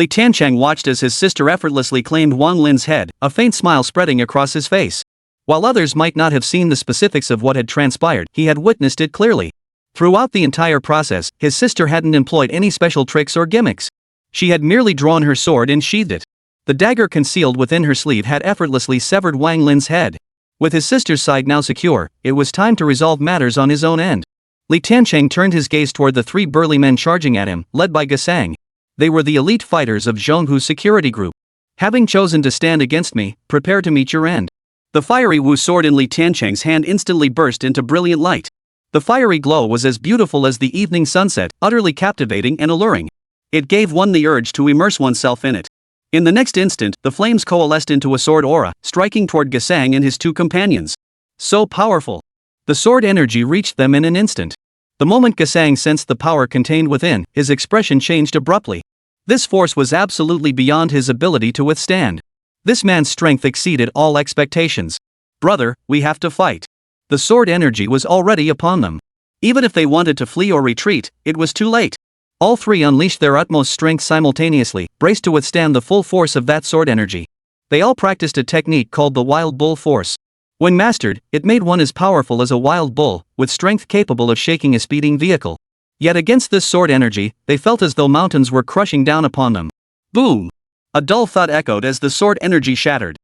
Tiancheng watched as his sister effortlessly claimed Wang Lin's head, a faint smile spreading across his face. While others might not have seen the specifics of what had transpired, he had witnessed it clearly. Throughout the entire process, his sister hadn't employed any special tricks or gimmicks. She had merely drawn her sword and sheathed it. The dagger concealed within her sleeve had effortlessly severed Wang Lin's head. With his sister's side now secure, it was time to resolve matters on his own end. Tiancheng turned his gaze toward the three burly men charging at him, led by Gasang. They were the elite fighters of Zhonghu's security group. Having chosen to stand against me, prepare to meet your end. The fiery Wu sword in Tiancheng's hand instantly burst into brilliant light. The fiery glow was as beautiful as the evening sunset, utterly captivating and alluring. It gave one the urge to immerse oneself in it. In the next instant, the flames coalesced into a sword aura, striking toward Gasang and his two companions. So powerful. The sword energy reached them in an instant. The moment Gasang sensed the power contained within, his expression changed abruptly. This force was absolutely beyond his ability to withstand. This man's strength exceeded all expectations. Brother, we have to fight. The sword energy was already upon them. Even if they wanted to flee or retreat, it was too late. All three unleashed their utmost strength simultaneously, braced to withstand the full force of that sword energy. They all practiced a technique called the wild bull force. When mastered, it made one as powerful as a wild bull, with strength capable of shaking a speeding vehicle. Yet against this sword energy, they felt as though mountains were crushing down upon them. Boom! A dull thud echoed as the sword energy shattered.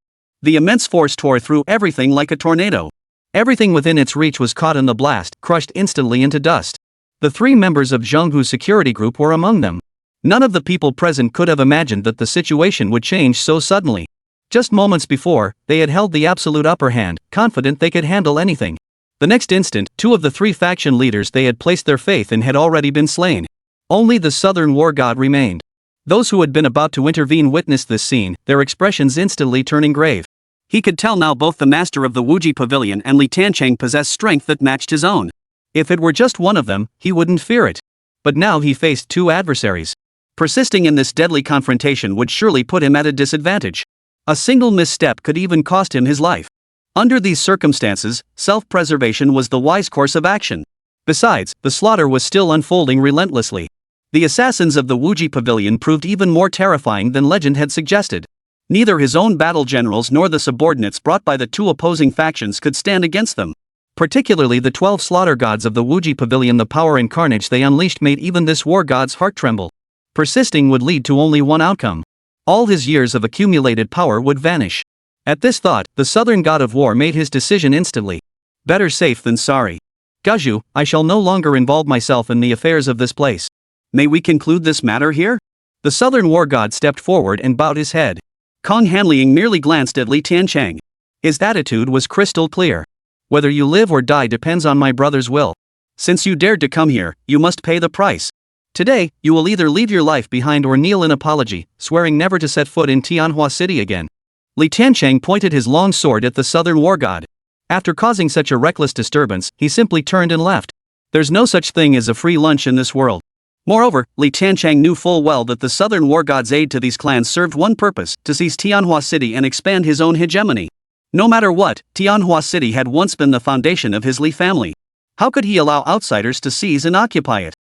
The immense force tore through everything like a tornado. Everything within its reach was caught in the blast, crushed instantly into dust. The three members of Zhonghu's security group were among them. None of the people present could have imagined that the situation would change so suddenly. Just moments before, they had held the absolute upper hand, confident they could handle anything. The next instant, two of the three faction leaders they had placed their faith in had already been slain. Only the southern war god remained. Those who had been about to intervene witnessed this scene, their expressions instantly turning grave. He could tell now both the master of the Wuji Pavilion and Tiancheng possessed strength that matched his own. If it were just one of them, he wouldn't fear it. But now he faced two adversaries. Persisting in this deadly confrontation would surely put him at a disadvantage. A single misstep could even cost him his life. Under these circumstances, self-preservation was the wise course of action. Besides, the slaughter was still unfolding relentlessly. The assassins of the Wuji Pavilion proved even more terrifying than legend had suggested. Neither his own battle generals nor the subordinates brought by the two opposing factions could stand against them. Particularly the 12 slaughter gods of the Wuji Pavilion, the power and carnage they unleashed made even this war god's heart tremble. Persisting would lead to only one outcome. All his years of accumulated power would vanish. At this thought, the southern god of war made his decision instantly. Better safe than sorry. Gaju, I shall no longer involve myself in the affairs of this place. May we conclude this matter here? The southern war god stepped forward and bowed his head. Kong Hanliang merely glanced at Li Tiancheng. His attitude was crystal clear. Whether you live or die depends on my brother's will. Since you dared to come here, you must pay the price. Today, you will either leave your life behind or kneel in apology, swearing never to set foot in Tianhua City again. Li Tiancheng pointed his long sword at the southern war god. After causing such a reckless disturbance, he simply turned and left. There's no such thing as a free lunch in this world. Moreover, Li Tiancheng knew full well that the southern war god's aid to these clans served one purpose: to seize Tianhua City and expand his own hegemony. No matter what, Tianhua City had once been the foundation of his Li family. How could he allow outsiders to seize and occupy it?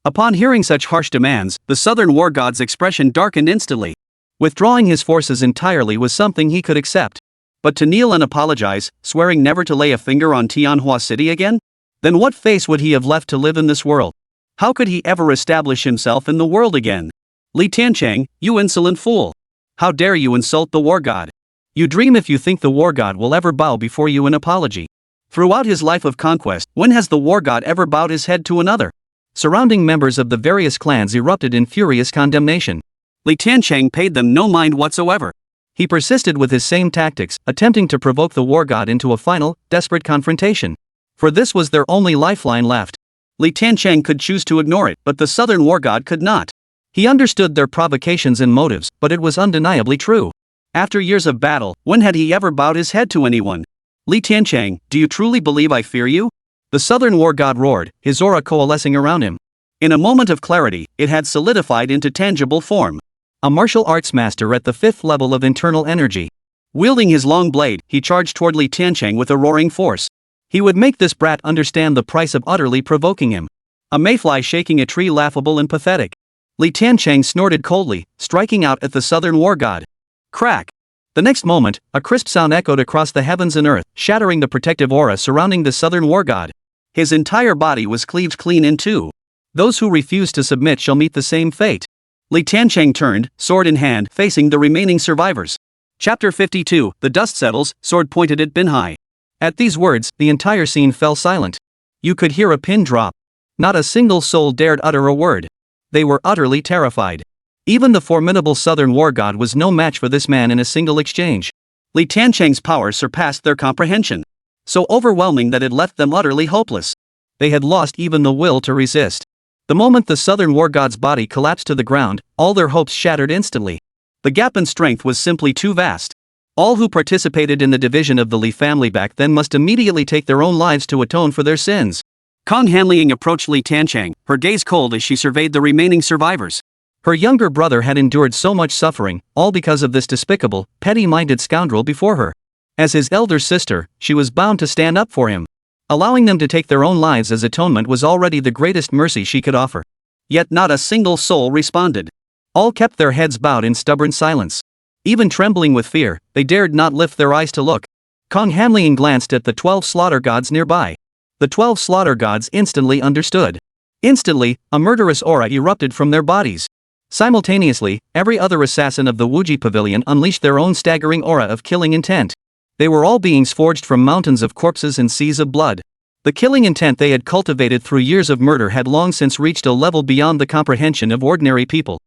Upon hearing such harsh demands, the southern war god's expression darkened instantly. Withdrawing his forces entirely was something he could accept. But to kneel and apologize, swearing never to lay a finger on Tianhua City again? Then what face would he have left to live in this world? How could he ever establish himself in the world again? Li Tiancheng, you insolent fool! How dare you insult the war god? You dream if you think the war god will ever bow before you in apology. Throughout his life of conquest, when has the war god ever bowed his head to another? Surrounding members of the various clans erupted in furious condemnation. Li Tiancheng paid them no mind whatsoever. He persisted with his same tactics, attempting to provoke the war god into a final, desperate confrontation. For this was their only lifeline left. Li Tiancheng could choose to ignore it, but the southern war god could not. He understood their provocations and motives, but it was undeniably true. After years of battle, when had he ever bowed his head to anyone? Li Tiancheng, do you truly believe I fear you? The southern war god roared, his aura coalescing around him. In a moment of clarity, it had solidified into tangible form. A martial arts master at the 5th level of internal energy. Wielding his long blade, he charged toward Li Tiancheng with a roaring force. He would make this brat understand the price of utterly provoking him. A mayfly shaking a tree, laughable and pathetic. Li Tiancheng snorted coldly, striking out at the southern war god. Crack! The next moment, a crisp sound echoed across the heavens and earth, shattering the protective aura surrounding the southern war god. His entire body was cleaved clean in two. Those who refuse to submit shall meet the same fate. Li Tiancheng turned, sword in hand, facing the remaining survivors. Chapter 52, The dust settles, sword pointed at Binhai. At these words, the entire scene fell silent. You could hear a pin drop. Not a single soul dared utter a word. They were utterly terrified. Even the formidable southern war god was no match for this man in a single exchange. Li Tiancheng's power surpassed their comprehension. So overwhelming that it left them utterly hopeless. They had lost even the will to resist. The moment the southern war god's body collapsed to the ground, all their hopes shattered instantly. The gap in strength was simply too vast. All who participated in the division of the Li family back then must immediately take their own lives to atone for their sins. Kong Hanliang approached Li Tiancheng, her gaze cold as she surveyed the remaining survivors. Her younger brother had endured so much suffering, all because of this despicable, petty-minded scoundrel before her. As his elder sister, she was bound to stand up for him. Allowing them to take their own lives as atonement was already the greatest mercy she could offer. Yet not a single soul responded. All kept their heads bowed in stubborn silence. Even trembling with fear, they dared not lift their eyes to look. Kong Hanliang glanced at the 12 slaughter gods nearby. The 12 slaughter gods instantly understood. Instantly, a murderous aura erupted from their bodies. Simultaneously, every other assassin of the Wuji Pavilion unleashed their own staggering aura of killing intent. They were all beings forged from mountains of corpses and seas of blood. The killing intent they had cultivated through years of murder had long since reached a level beyond the comprehension of ordinary people.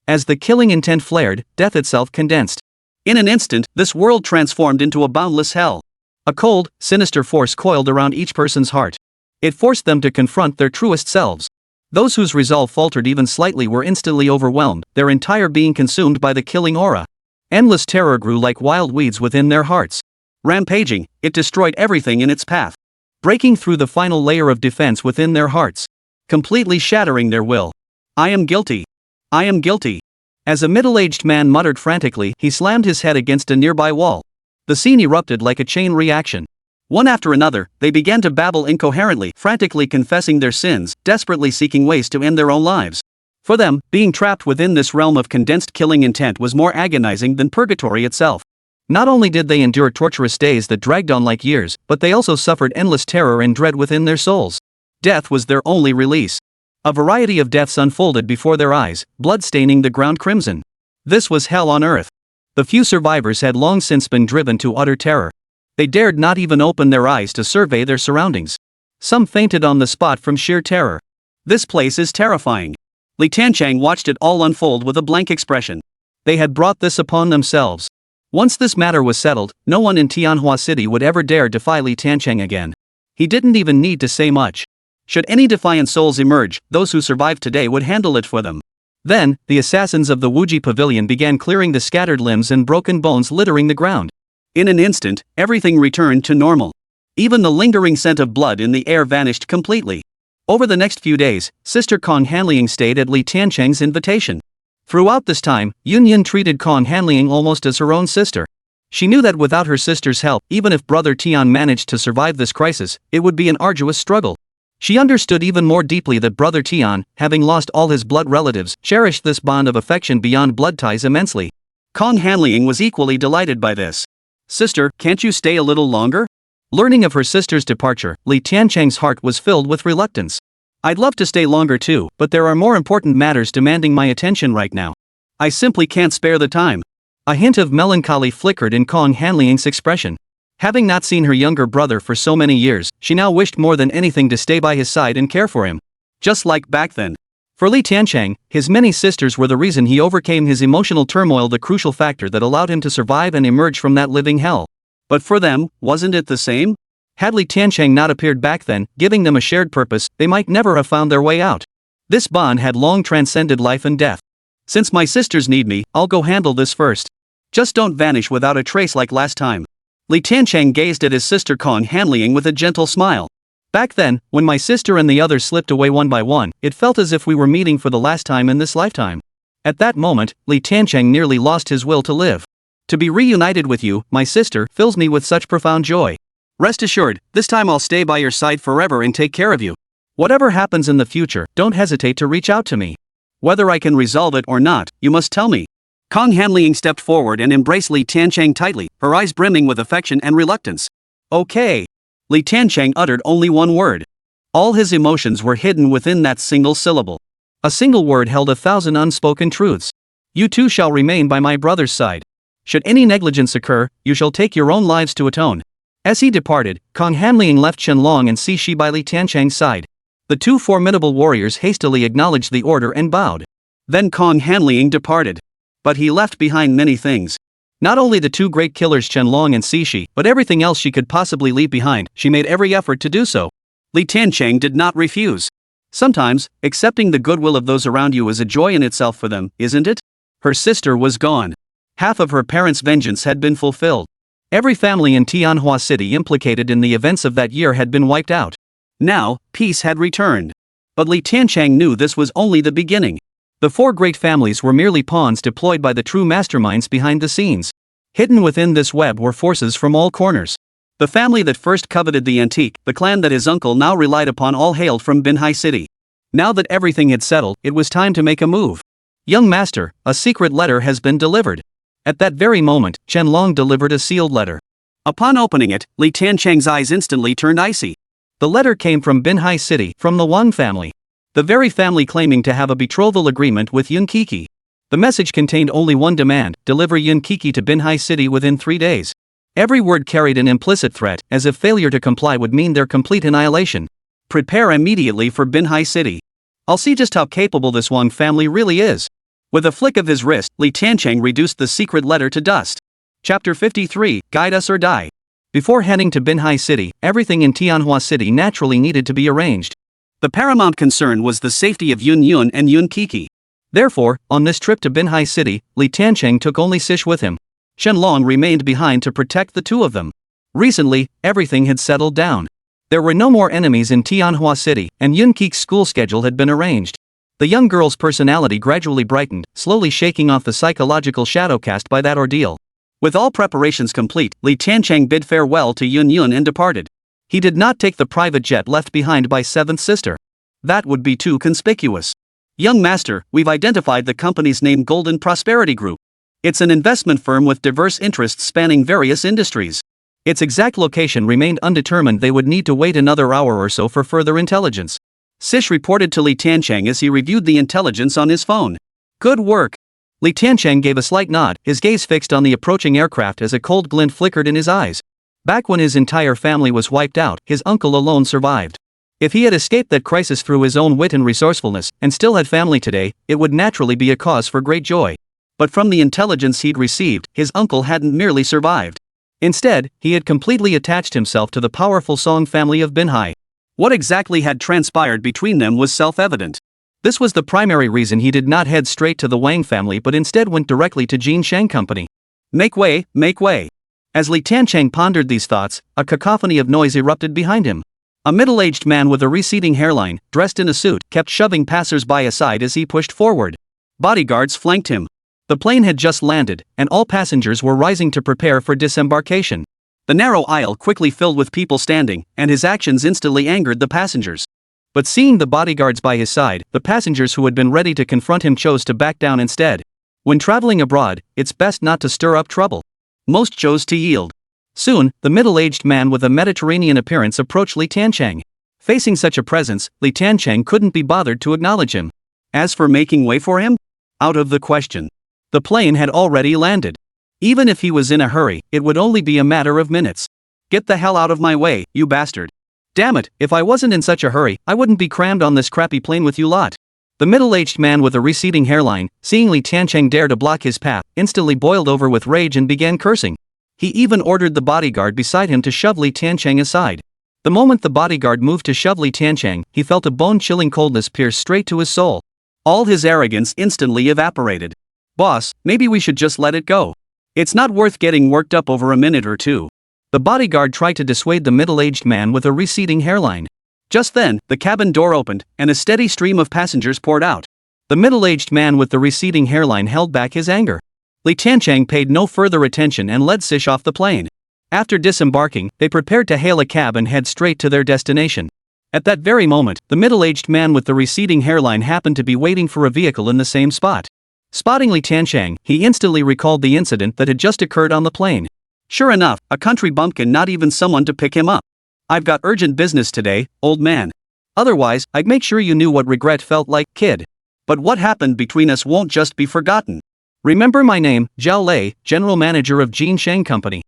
As the killing intent flared, death itself condensed. In an instant, this world transformed into a boundless hell. A cold, sinister force coiled around each person's heart. It forced them to confront their truest selves. Those whose resolve faltered even slightly were instantly overwhelmed, their entire being consumed by the killing aura. Endless terror grew like wild weeds within their hearts. Rampaging, it destroyed everything in its path. Breaking through the final layer of defense within their hearts. Completely shattering their will. I am guilty. I am guilty. As a middle-aged man muttered frantically, he slammed his head against a nearby wall. The scene erupted like a chain reaction. One after another, they began to babble incoherently, frantically confessing their sins, desperately seeking ways to end their own lives. For them, being trapped within this realm of condensed killing intent was more agonizing than purgatory itself. Not only did they endure torturous days that dragged on like years, but they also suffered endless terror and dread within their souls. Death was their only release. A variety of deaths unfolded before their eyes, blood staining the ground crimson. This was hell on earth. The few survivors had long since been driven to utter terror. They dared not even open their eyes to survey their surroundings. Some fainted on the spot from sheer terror. This place is terrifying. Li Tiancheng watched it all unfold with a blank expression. They had brought this upon themselves. Once this matter was settled, no one in Tianhua City would ever dare defy Li Tiancheng again. He didn't even need to say much. Should any defiant souls emerge, those who survive today would handle it for them. Then, the assassins of the Wuji Pavilion began clearing the scattered limbs and broken bones littering the ground. In an instant, everything returned to normal. Even the lingering scent of blood in the air vanished completely. Over the next few days, Sister Kong Hanliang stayed at Li Tiancheng's invitation. Throughout this time, Yun treated Kong Hanliang almost as her own sister. She knew that without her sister's help, even if Brother Tian managed to survive this crisis, it would be an arduous struggle. She understood even more deeply that Brother Tian, having lost all his blood relatives, cherished this bond of affection beyond blood ties immensely. Kong Hanliang was equally delighted by this. "Sister, can't you stay a little longer?" Learning of her sister's departure, Li Tiancheng's heart was filled with reluctance. "I'd love to stay longer too, but there are more important matters demanding my attention right now. I simply can't spare the time." A hint of melancholy flickered in Kong Hanliang's expression. Having not seen her younger brother for so many years, she now wished more than anything to stay by his side and care for him. Just like back then. For Li Tiancheng, his many sisters were the reason he overcame his emotional turmoil, the crucial factor that allowed him to survive and emerge from that living hell. But for them, wasn't it the same? Had Li Tiancheng not appeared back then, giving them a shared purpose, they might never have found their way out. This bond had long transcended life and death. "Since my sisters need me, I'll go handle this first. Just don't vanish without a trace like last time." Li Tiancheng gazed at his sister Kong Hanliang with a gentle smile. "Back then, when my sister and the others slipped away one by one, it felt as if we were meeting for the last time in this lifetime. At that moment, Li Tiancheng nearly lost his will to live. To be reunited with you, my sister, fills me with such profound joy. Rest assured, this time I'll stay by your side forever and take care of you. Whatever happens in the future, don't hesitate to reach out to me. Whether I can resolve it or not, you must tell me." Kong Hanliang stepped forward and embraced Li Tiancheng tightly, her eyes brimming with affection and reluctance. "Okay." Li Tiancheng uttered only one word. All his emotions were hidden within that single syllable. A single word held 1,000 unspoken truths. "You too shall remain by my brother's side. Should any negligence occur, you shall take your own lives to atone." As he departed, Kong Hanliang left Chenlong and Cixi by Li Tiancheng's side. The two formidable warriors hastily acknowledged the order and bowed. Then Kong Hanliang departed. But he left behind many things. Not only the two great killers Chenlong and Cixi, but everything else she could possibly leave behind. She made every effort to do so. Li Tiancheng did not refuse. Sometimes, accepting the goodwill of those around you is a joy in itself for them, isn't it? Her sister was gone. Half of her parents' vengeance had been fulfilled. Every family in Tianhua City implicated in the events of that year had been wiped out. Now, peace had returned. But Li Tiancheng knew this was only the beginning. The four great families were merely pawns deployed by the true masterminds behind the scenes. Hidden within this web were forces from all corners. The family that first coveted the antique, the clan that his uncle now relied upon, all hailed from Manhwa City. Now that everything had settled, it was time to make a move. "Young master, a secret letter has been delivered." At that very moment, Chenlong delivered a sealed letter. Upon opening it, Li Tiancheng's eyes instantly turned icy. The letter came from Manhwa City, from the Wang family. The very family claiming to have a betrothal agreement with Yun Kiki. The message contained only one demand: deliver Yun Kiki to Manhwa City within 3 days. Every word carried an implicit threat, as if failure to comply would mean their complete annihilation. "Prepare immediately for Manhwa City. I'll see just how capable this Wang family really is." With a flick of his wrist, Li Tiancheng reduced the secret letter to dust. Chapter 53, Guide Us or Die. Before heading to Manhwa City, everything in Tianhua City naturally needed to be arranged. The paramount concern was the safety of Yun and Yun Kiki. Therefore, on this trip to Manhwa City, Li Tiancheng took only Cish with him. Chenlong remained behind to protect the two of them. Recently, everything had settled down. There were no more enemies in Tianhua City, and Yun Kiki's school schedule had been arranged. The young girl's personality gradually brightened, slowly shaking off the psychological shadow cast by that ordeal. With all preparations complete, Li Tiancheng bid farewell to Yun and departed. He did not take the private jet left behind by seventh sister. That would be too conspicuous. "Young master, we've identified the company's name, Golden Prosperity Group. It's an investment firm with diverse interests spanning various industries. Its exact location remained undetermined. They would need to wait another hour or so for further intelligence." Cish reported to Li Tiancheng as he reviewed the intelligence on his phone. "Good work." Li Tiancheng gave a slight nod, his gaze fixed on the approaching aircraft as a cold glint flickered in his eyes. Back when his entire family was wiped out, his uncle alone survived. If he had escaped that crisis through his own wit and resourcefulness, and still had family today, it would naturally be a cause for great joy. But from the intelligence he'd received, his uncle hadn't merely survived. Instead, he had completely attached himself to the powerful Song family of Binhai. What exactly had transpired between them was self-evident. This was the primary reason he did not head straight to the Wang family but instead went directly to Tiancheng Company. Make way, make way. As Li Tiancheng pondered these thoughts, a cacophony of noise erupted behind him. A middle-aged man with a receding hairline, dressed in a suit, kept shoving passers-by aside as he pushed forward. Bodyguards flanked him. The plane had just landed, and all passengers were rising to prepare for disembarkation. The narrow aisle quickly filled with people standing, and his actions instantly angered the passengers. But seeing the bodyguards by his side, the passengers who had been ready to confront him chose to back down instead. When traveling abroad, it's best not to stir up trouble. Most chose to yield. Soon, the middle-aged man with a Mediterranean appearance approached Li Tiancheng. Facing such a presence, Li Tiancheng couldn't be bothered to acknowledge him. As for making way for him? Out of the question. The plane had already landed. Even if he was in a hurry, it would only be a matter of minutes. Get the hell out of my way, you bastard. Damn it, if I wasn't in such a hurry, I wouldn't be crammed on this crappy plane with you lot. The middle-aged man with a receding hairline, seeing Li Tiancheng dare to block his path, instantly boiled over with rage and began cursing. He even ordered the bodyguard beside him to shove Li Tiancheng aside. The moment the bodyguard moved to shove Li Tiancheng, he felt a bone-chilling coldness pierce straight to his soul. All his arrogance instantly evaporated. Boss, maybe we should just let it go. It's not worth getting worked up over a minute or two. The bodyguard tried to dissuade the middle-aged man with a receding hairline. Just then, the cabin door opened, and a steady stream of passengers poured out. The middle-aged man with the receding hairline held back his anger. Li Tiancheng paid no further attention and led Sish off the plane. After disembarking, they prepared to hail a cab and head straight to their destination. At that very moment, the middle-aged man with the receding hairline happened to be waiting for a vehicle in the same spot. Spotting Li Tiancheng, he instantly recalled the incident that had just occurred on the plane. Sure enough, a country bumpkin, not even someone to pick him up. I've got urgent business today, old man. Otherwise, I'd make sure you knew what regret felt like, kid. But what happened between us won't just be forgotten. Remember my name, Zhao Lei, General Manager of Tiancheng Company.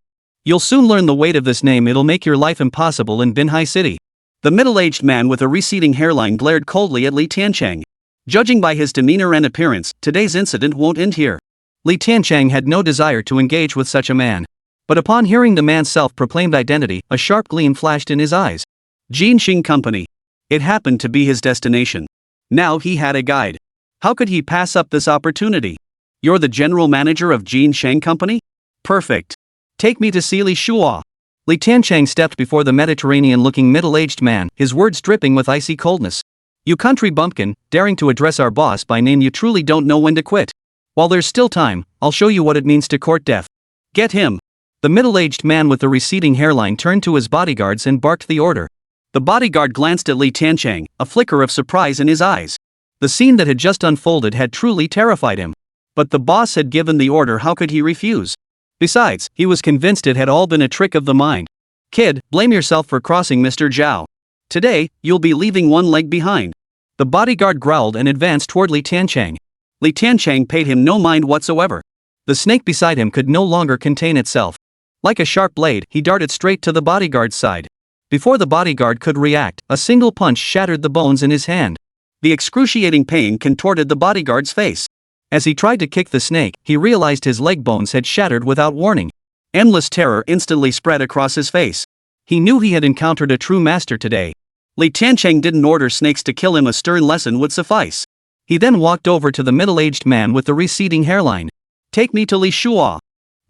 You'll soon learn the weight of this name. It'll make your life impossible in Binhai City. The middle-aged man with a receding hairline glared coldly at Li Tiancheng. Judging by his demeanor and appearance, today's incident won't end here. Li Tiancheng had no desire to engage with such a man. But upon hearing the man's self-proclaimed identity, a sharp gleam flashed in his eyes. Tiancheng Company. It happened to be his destination. Now he had a guide. How could he pass up this opportunity? You're the general manager of Tiancheng Company? Perfect. Take me to see Li Shua. Li Tiancheng stepped before the Mediterranean-looking middle-aged man, his words dripping with icy coldness. You country bumpkin, daring to address our boss by name, you truly don't know when to quit. While there's still time, I'll show you what it means to court death. Get him. The middle-aged man with the receding hairline turned to his bodyguards and barked the order. The bodyguard glanced at Li Tiancheng, a flicker of surprise in his eyes. The scene that had just unfolded had truly terrified him. But the boss had given the order, how could he refuse? Besides, he was convinced it had all been a trick of the mind. Kid, blame yourself for crossing Mr. Zhao. Today, you'll be leaving one leg behind. The bodyguard growled and advanced toward Li Tiancheng. Li Tiancheng paid him no mind whatsoever. The snake beside him could no longer contain itself. Like a sharp blade, he darted straight to the bodyguard's side. Before the bodyguard could react, a single punch shattered the bones in his hand. The excruciating pain contorted the bodyguard's face. As he tried to kick the snake, he realized his leg bones had shattered without warning. Endless terror instantly spread across his face. He knew he had encountered a true master today. Li Tiancheng didn't order snakes to kill him, a stern lesson would suffice. He then walked over to the middle-aged man with the receding hairline. Take me to Li Shua.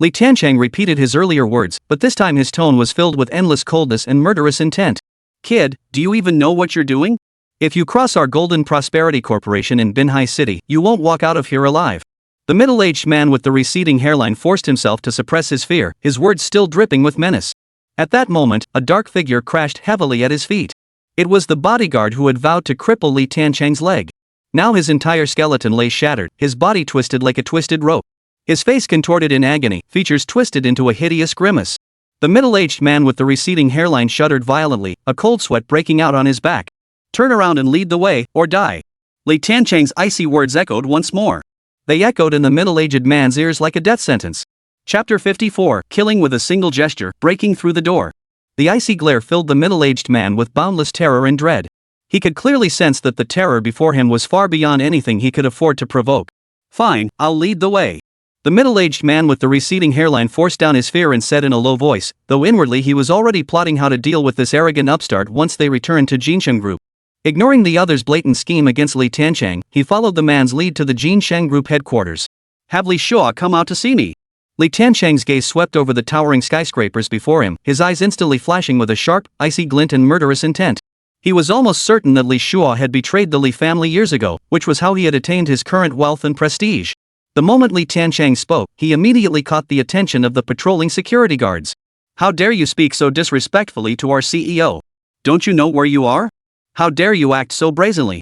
Li Tiancheng repeated his earlier words, but this time his tone was filled with endless coldness and murderous intent. Kid, do you even know what you're doing? If you cross our Golden Prosperity Corporation in Binhai City, you won't walk out of here alive. The middle-aged man with the receding hairline forced himself to suppress his fear, his words still dripping with menace. At that moment, a dark figure crashed heavily at his feet. It was the bodyguard who had vowed to cripple Li Tiancheng's leg. Now his entire skeleton lay shattered, his body twisted like a twisted rope. His face contorted in agony, features twisted into a hideous grimace. The middle-aged man with the receding hairline shuddered violently, a cold sweat breaking out on his back. Turn around and lead the way, or die. Li Tiancheng's icy words echoed once more. They echoed in the middle-aged man's ears like a death sentence. Chapter 54, Killing with a Single Gesture, Breaking Through the Door. The icy glare filled the middle-aged man with boundless terror and dread. He could clearly sense that the terror before him was far beyond anything he could afford to provoke. Fine, I'll lead the way. The middle-aged man with the receding hairline forced down his fear and said in a low voice, though inwardly he was already plotting how to deal with this arrogant upstart once they returned to Jincheng Group. Ignoring the other's blatant scheme against Li Tiancheng, he followed the man's lead to the Jincheng Group headquarters. Have Li Shua come out to see me? Li Tiancheng's gaze swept over the towering skyscrapers before him, his eyes instantly flashing with a sharp, icy glint and murderous intent. He was almost certain that Li Shua had betrayed the Li family years ago, which was how he had attained his current wealth and prestige. The moment Li Tiancheng spoke, he immediately caught the attention of the patrolling security guards. How dare you speak so disrespectfully to our CEO? Don't you know where you are? How dare you act so brazenly?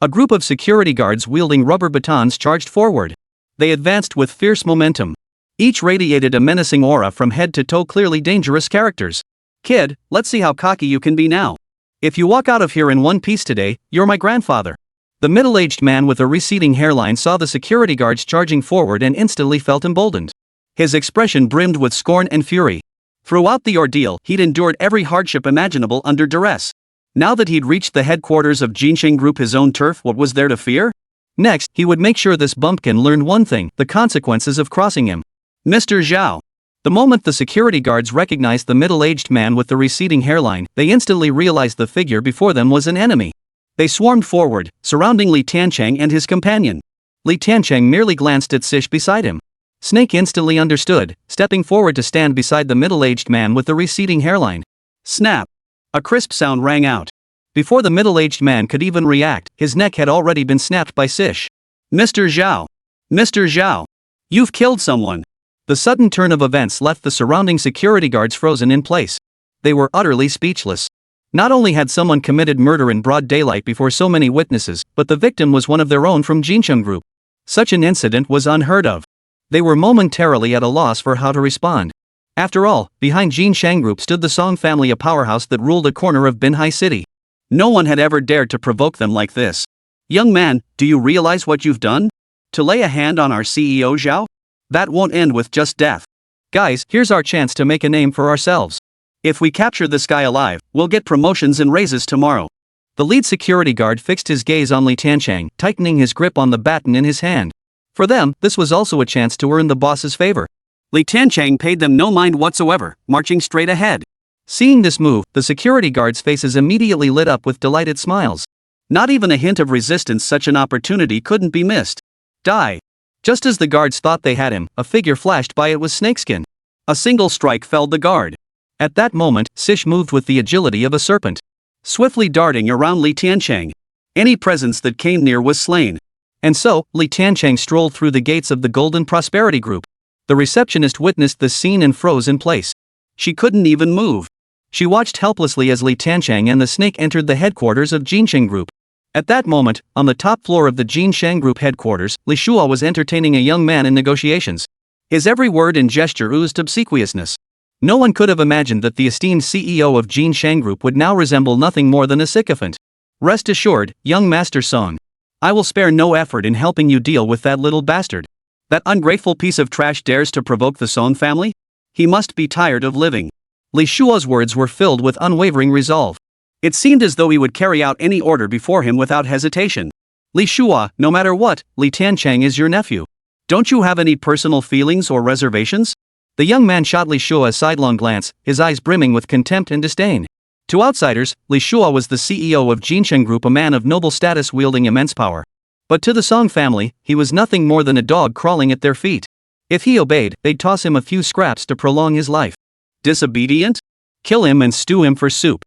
A group of security guards wielding rubber batons charged forward. They advanced with fierce momentum. Each radiated a menacing aura from head to toe, clearly dangerous characters. Kid, let's see how cocky you can be now. If you walk out of here in one piece today, you're my grandfather. The middle-aged man with a receding hairline saw the security guards charging forward and instantly felt emboldened. His expression brimmed with scorn and fury. Throughout the ordeal, he'd endured every hardship imaginable under duress. Now that he'd reached the headquarters of Jincheng Group, his own turf, what was there to fear? Next, he would make sure this bumpkin learned one thing: the consequences of crossing him. Mr. Zhao. The moment the security guards recognized the middle-aged man with the receding hairline, they instantly realized the figure before them was an enemy. They swarmed forward, surrounding Li Tiancheng and his companion. Li Tiancheng merely glanced at Sish beside him. Snake instantly understood, stepping forward to stand beside the middle-aged man with the receding hairline. Snap! A crisp sound rang out. Before the middle-aged man could even react, his neck had already been snapped by Sish. Mr. Zhao! Mr. Zhao! You've killed someone! The sudden turn of events left the surrounding security guards frozen in place. They were utterly speechless. Not only had someone committed murder in broad daylight before so many witnesses, but the victim was one of their own from Jincheng Group. Such an incident was unheard of. They were momentarily at a loss for how to respond. After all, behind Jincheng Group stood the Song family, a powerhouse that ruled a corner of Binhai City. No one had ever dared to provoke them like this. Young man, do you realize what you've done? To lay a hand on our CEO Zhao? That won't end with just death. Guys, here's our chance to make a name for ourselves. If we capture this guy alive, we'll get promotions and raises tomorrow. The lead security guard fixed his gaze on Li Tiancheng, tightening his grip on the baton in his hand. For them, this was also a chance to earn the boss's favor. Li Tiancheng paid them no mind whatsoever, marching straight ahead. Seeing this move, the security guards' faces immediately lit up with delighted smiles. Not even a hint of resistance, such an opportunity couldn't be missed. Die! Just as the guards thought they had him, a figure flashed by. It was Snakeskin. A single strike felled the guard. At that moment, Sish moved with the agility of a serpent, swiftly darting around Li Tiancheng. Any presence that came near was slain. And so, Li Tiancheng strolled through the gates of the Golden Prosperity Group. The receptionist witnessed this scene and froze in place. She couldn't even move. She watched helplessly as Li Tiancheng and the snake entered the headquarters of Jincheng Group. At that moment, on the top floor of the Jincheng Group headquarters, Li Shua was entertaining a young man in negotiations. His every word and gesture oozed obsequiousness. No one could have imagined that the esteemed CEO of Jincheng Group would now resemble nothing more than a sycophant. Rest assured, young Master Song, I will spare no effort in helping you deal with that little bastard. That ungrateful piece of trash dares to provoke the Song family? He must be tired of living. Li Shua's words were filled with unwavering resolve. It seemed as though he would carry out any order before him without hesitation. Li Shua, no matter what, Li Tiancheng is your nephew. Don't you have any personal feelings or reservations? The young man shot Li Shua a sidelong glance, his eyes brimming with contempt and disdain. To outsiders, Li Shua was the CEO of Jincheng Group, a man of noble status wielding immense power. But to the Song family, he was nothing more than a dog crawling at their feet. If he obeyed, they'd toss him a few scraps to prolong his life. Disobedient? Kill him and stew him for soup.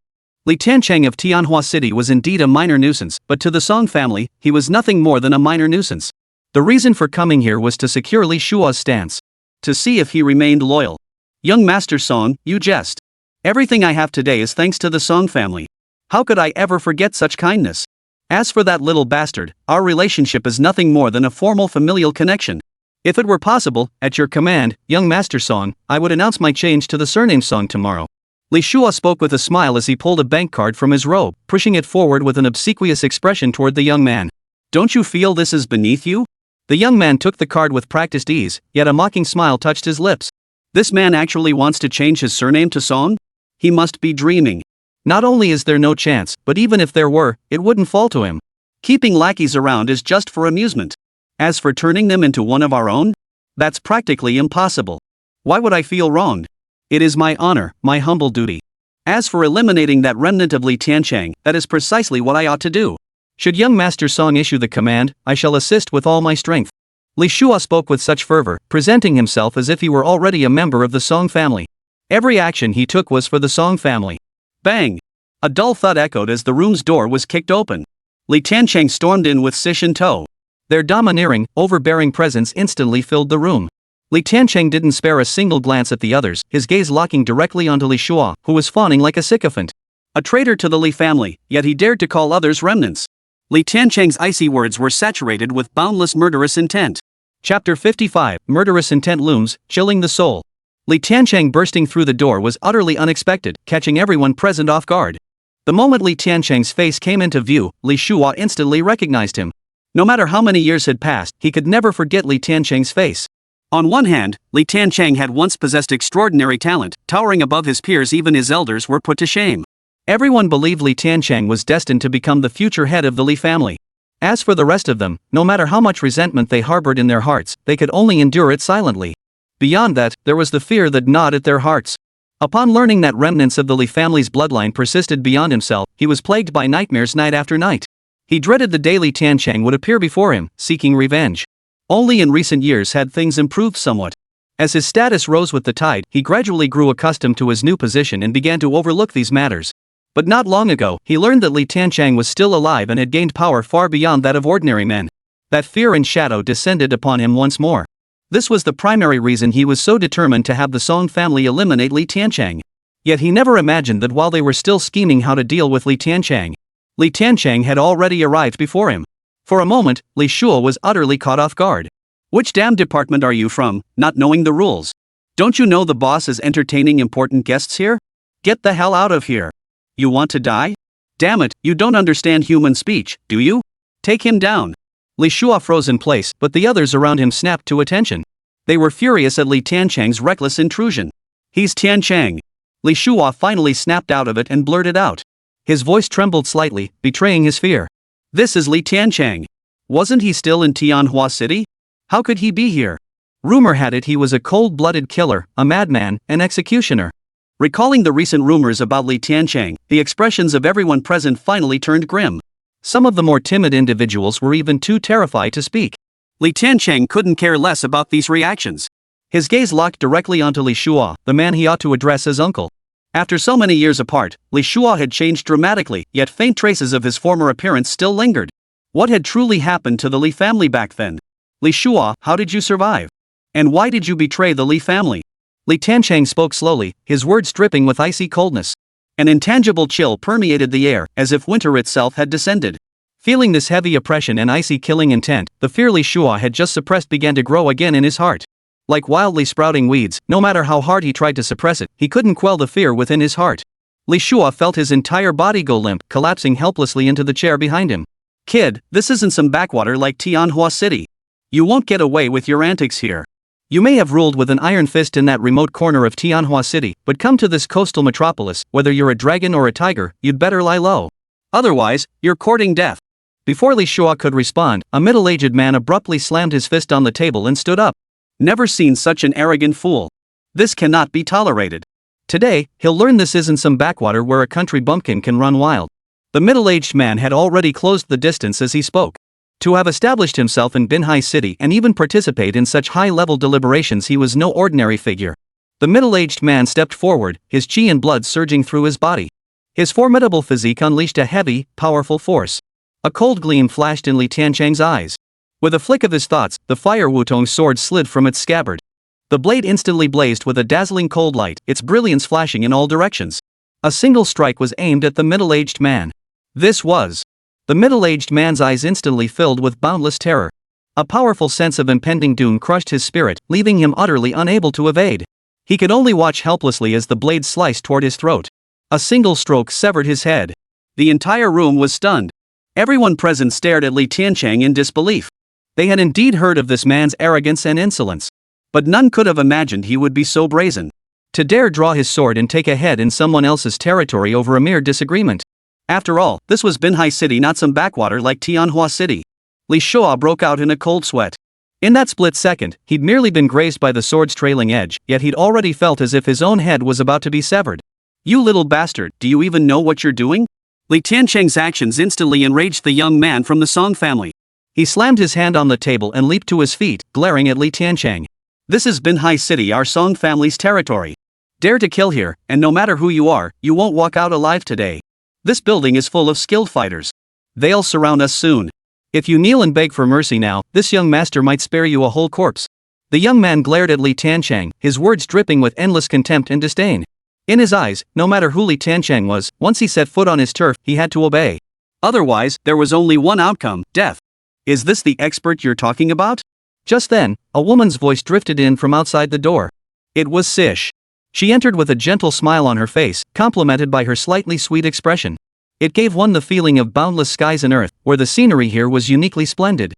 Li Tiancheng of Tianhua City was indeed a minor nuisance, but to the Song family, he was nothing more than a minor nuisance. The reason for coming here was to secure Li Shua's stance. To see if he remained loyal. Young Master Song, you jest. Everything I have today is thanks to the Song family. How could I ever forget such kindness? As for that little bastard, our relationship is nothing more than a formal familial connection. If it were possible, at your command, young Master Song, I would announce my change to the surname Song tomorrow. Li Shua spoke with a smile as he pulled a bank card from his robe, pushing it forward with an obsequious expression toward the young man. Don't you feel this is beneath you? The young man took the card with practiced ease, yet a mocking smile touched his lips. This man actually wants to change his surname to Song? He must be dreaming. Not only is there no chance, but even if there were, it wouldn't fall to him. Keeping lackeys around is just for amusement. As for turning them into one of our own, That's practically impossible. Why would I feel wronged? It is my honor, my humble duty. As for eliminating that remnant of Li Tiancheng, that is precisely what I ought to do. Should young Master Song issue the command, I shall assist with all my strength. Li Shua spoke with such fervor, presenting himself as if he were already a member of the Song family. Every action he took was for the Song family. Bang! A dull thud echoed as the room's door was kicked open. Li Tiancheng stormed in with Sish in tow. Their domineering, overbearing presence instantly filled the room. Li Tiancheng didn't spare a single glance at the others, his gaze locking directly onto Li Shua, who was fawning like a sycophant. A traitor to the Li family, yet he dared to call others remnants. Li Tiancheng's icy words were saturated with boundless murderous intent. Chapter 55, Murderous Intent Looms, Chilling the Soul. Li Tiancheng bursting through the door was utterly unexpected, catching everyone present off guard. The moment Li Tiancheng's face came into view, Li Shua instantly recognized him. No matter how many years had passed, he could never forget Li Tiancheng's face. On one hand, Li Tiancheng had once possessed extraordinary talent, towering above his peers. Even his elders were put to shame. Everyone believed Li Tiancheng was destined to become the future head of the Li family. As for the rest of them, no matter how much resentment they harbored in their hearts, they could only endure it silently. Beyond that, there was the fear that gnawed at their hearts. Upon learning that remnants of the Li family's bloodline persisted beyond himself, he was plagued by nightmares night after night. He dreaded the day Li Tiancheng would appear before him, seeking revenge. Only in recent years had things improved somewhat. As his status rose with the tide, he gradually grew accustomed to his new position and began to overlook these matters. But not long ago, he learned that Li Tiancheng was still alive and had gained power far beyond that of ordinary men. That fear and shadow descended upon him once more. This was the primary reason he was so determined to have the Song family eliminate Li Tiancheng. Yet he never imagined that while they were still scheming how to deal with Li Tiancheng had already arrived before him. For a moment, Li Shua was utterly caught off guard. Which damn department are you from, not knowing the rules? Don't you know the boss is entertaining important guests here? Get the hell out of here. You want to die? Damn it, you don't understand human speech, do you? Take him down. Li Shua froze in place, but the others around him snapped to attention. They were furious at Li Tiancheng's reckless intrusion. He's Tiancheng. Li Shua finally snapped out of it and blurted out. His voice trembled slightly, betraying his fear. This is Li Tiancheng. Wasn't he still in Tianhua City? How could he be here? Rumor had it he was a cold-blooded killer, a madman, an executioner. Recalling the recent rumors about Li Tiancheng, the expressions of everyone present finally turned grim. Some of the more timid individuals were even too terrified to speak. Li Tiancheng couldn't care less about these reactions. His gaze locked directly onto Li Shua, the man he ought to address as uncle. After so many years apart, Li Shua had changed dramatically, yet faint traces of his former appearance still lingered. What had truly happened to the Li family back then? Li Shua, how did you survive? And why did you betray the Li family? Li Tiancheng spoke slowly, his words dripping with icy coldness. An intangible chill permeated the air, as if winter itself had descended. Feeling this heavy oppression and icy killing intent, the fear Li Shua had just suppressed began to grow again in his heart. Like wildly sprouting weeds, no matter how hard he tried to suppress it, he couldn't quell the fear within his heart. Li Shua felt his entire body go limp, collapsing helplessly into the chair behind him. Kid, this isn't some backwater like Tianhua City. You won't get away with your antics here. You may have ruled with an iron fist in that remote corner of Tianhua City, but come to this coastal metropolis, whether you're a dragon or a tiger, you'd better lie low. Otherwise, you're courting death. Before Li Shua could respond, a middle-aged man abruptly slammed his fist on the table and stood up. Never seen such an arrogant fool. This cannot be tolerated. Today, he'll learn this isn't some backwater where a country bumpkin can run wild. The middle-aged man had already closed the distance as he spoke. To have established himself in Binhai City and even participate in such high-level deliberations, he was no ordinary figure. The middle-aged man stepped forward, his chi and blood surging through his body. His formidable physique unleashed a heavy, powerful force. A cold gleam flashed in Li Tiancheng's eyes. With a flick of his thoughts, the fire Wutong sword slid from its scabbard. The blade instantly blazed with a dazzling cold light, its brilliance flashing in all directions. A single strike was aimed at the middle-aged man. This was. The middle-aged man's eyes instantly filled with boundless terror. A powerful sense of impending doom crushed his spirit, leaving him utterly unable to evade. He could only watch helplessly as the blade sliced toward his throat. A single stroke severed his head. The entire room was stunned. Everyone present stared at Li Tiancheng in disbelief. They had indeed heard of this man's arrogance and insolence. But none could have imagined he would be so brazen. To dare draw his sword and take a head in someone else's territory over a mere disagreement. After all, this was Binhai City, not some backwater like Tianhua City. Li Shua broke out in a cold sweat. In that split second, he'd merely been grazed by the sword's trailing edge, yet he'd already felt as if his own head was about to be severed. You little bastard, do you even know what you're doing? Li Tiancheng's actions instantly enraged the young man from the Song family. He slammed his hand on the table and leaped to his feet, glaring at Li Tiancheng. This is Manhwa City, our Song family's territory. Dare to kill here, and no matter who you are, you won't walk out alive today. This building is full of skilled fighters. They'll surround us soon. If you kneel and beg for mercy now, this young master might spare you a whole corpse. The young man glared at Li Tiancheng, his words dripping with endless contempt and disdain. In his eyes, no matter who Li Tiancheng was, once he set foot on his turf, he had to obey. Otherwise, there was only one outcome, death. Is this the expert you're talking about? Just then, a woman's voice drifted in from outside the door. It was Sish. She entered with a gentle smile on her face, complemented by her slightly sweet expression. It gave one the feeling of boundless skies and earth, where the scenery here was uniquely splendid.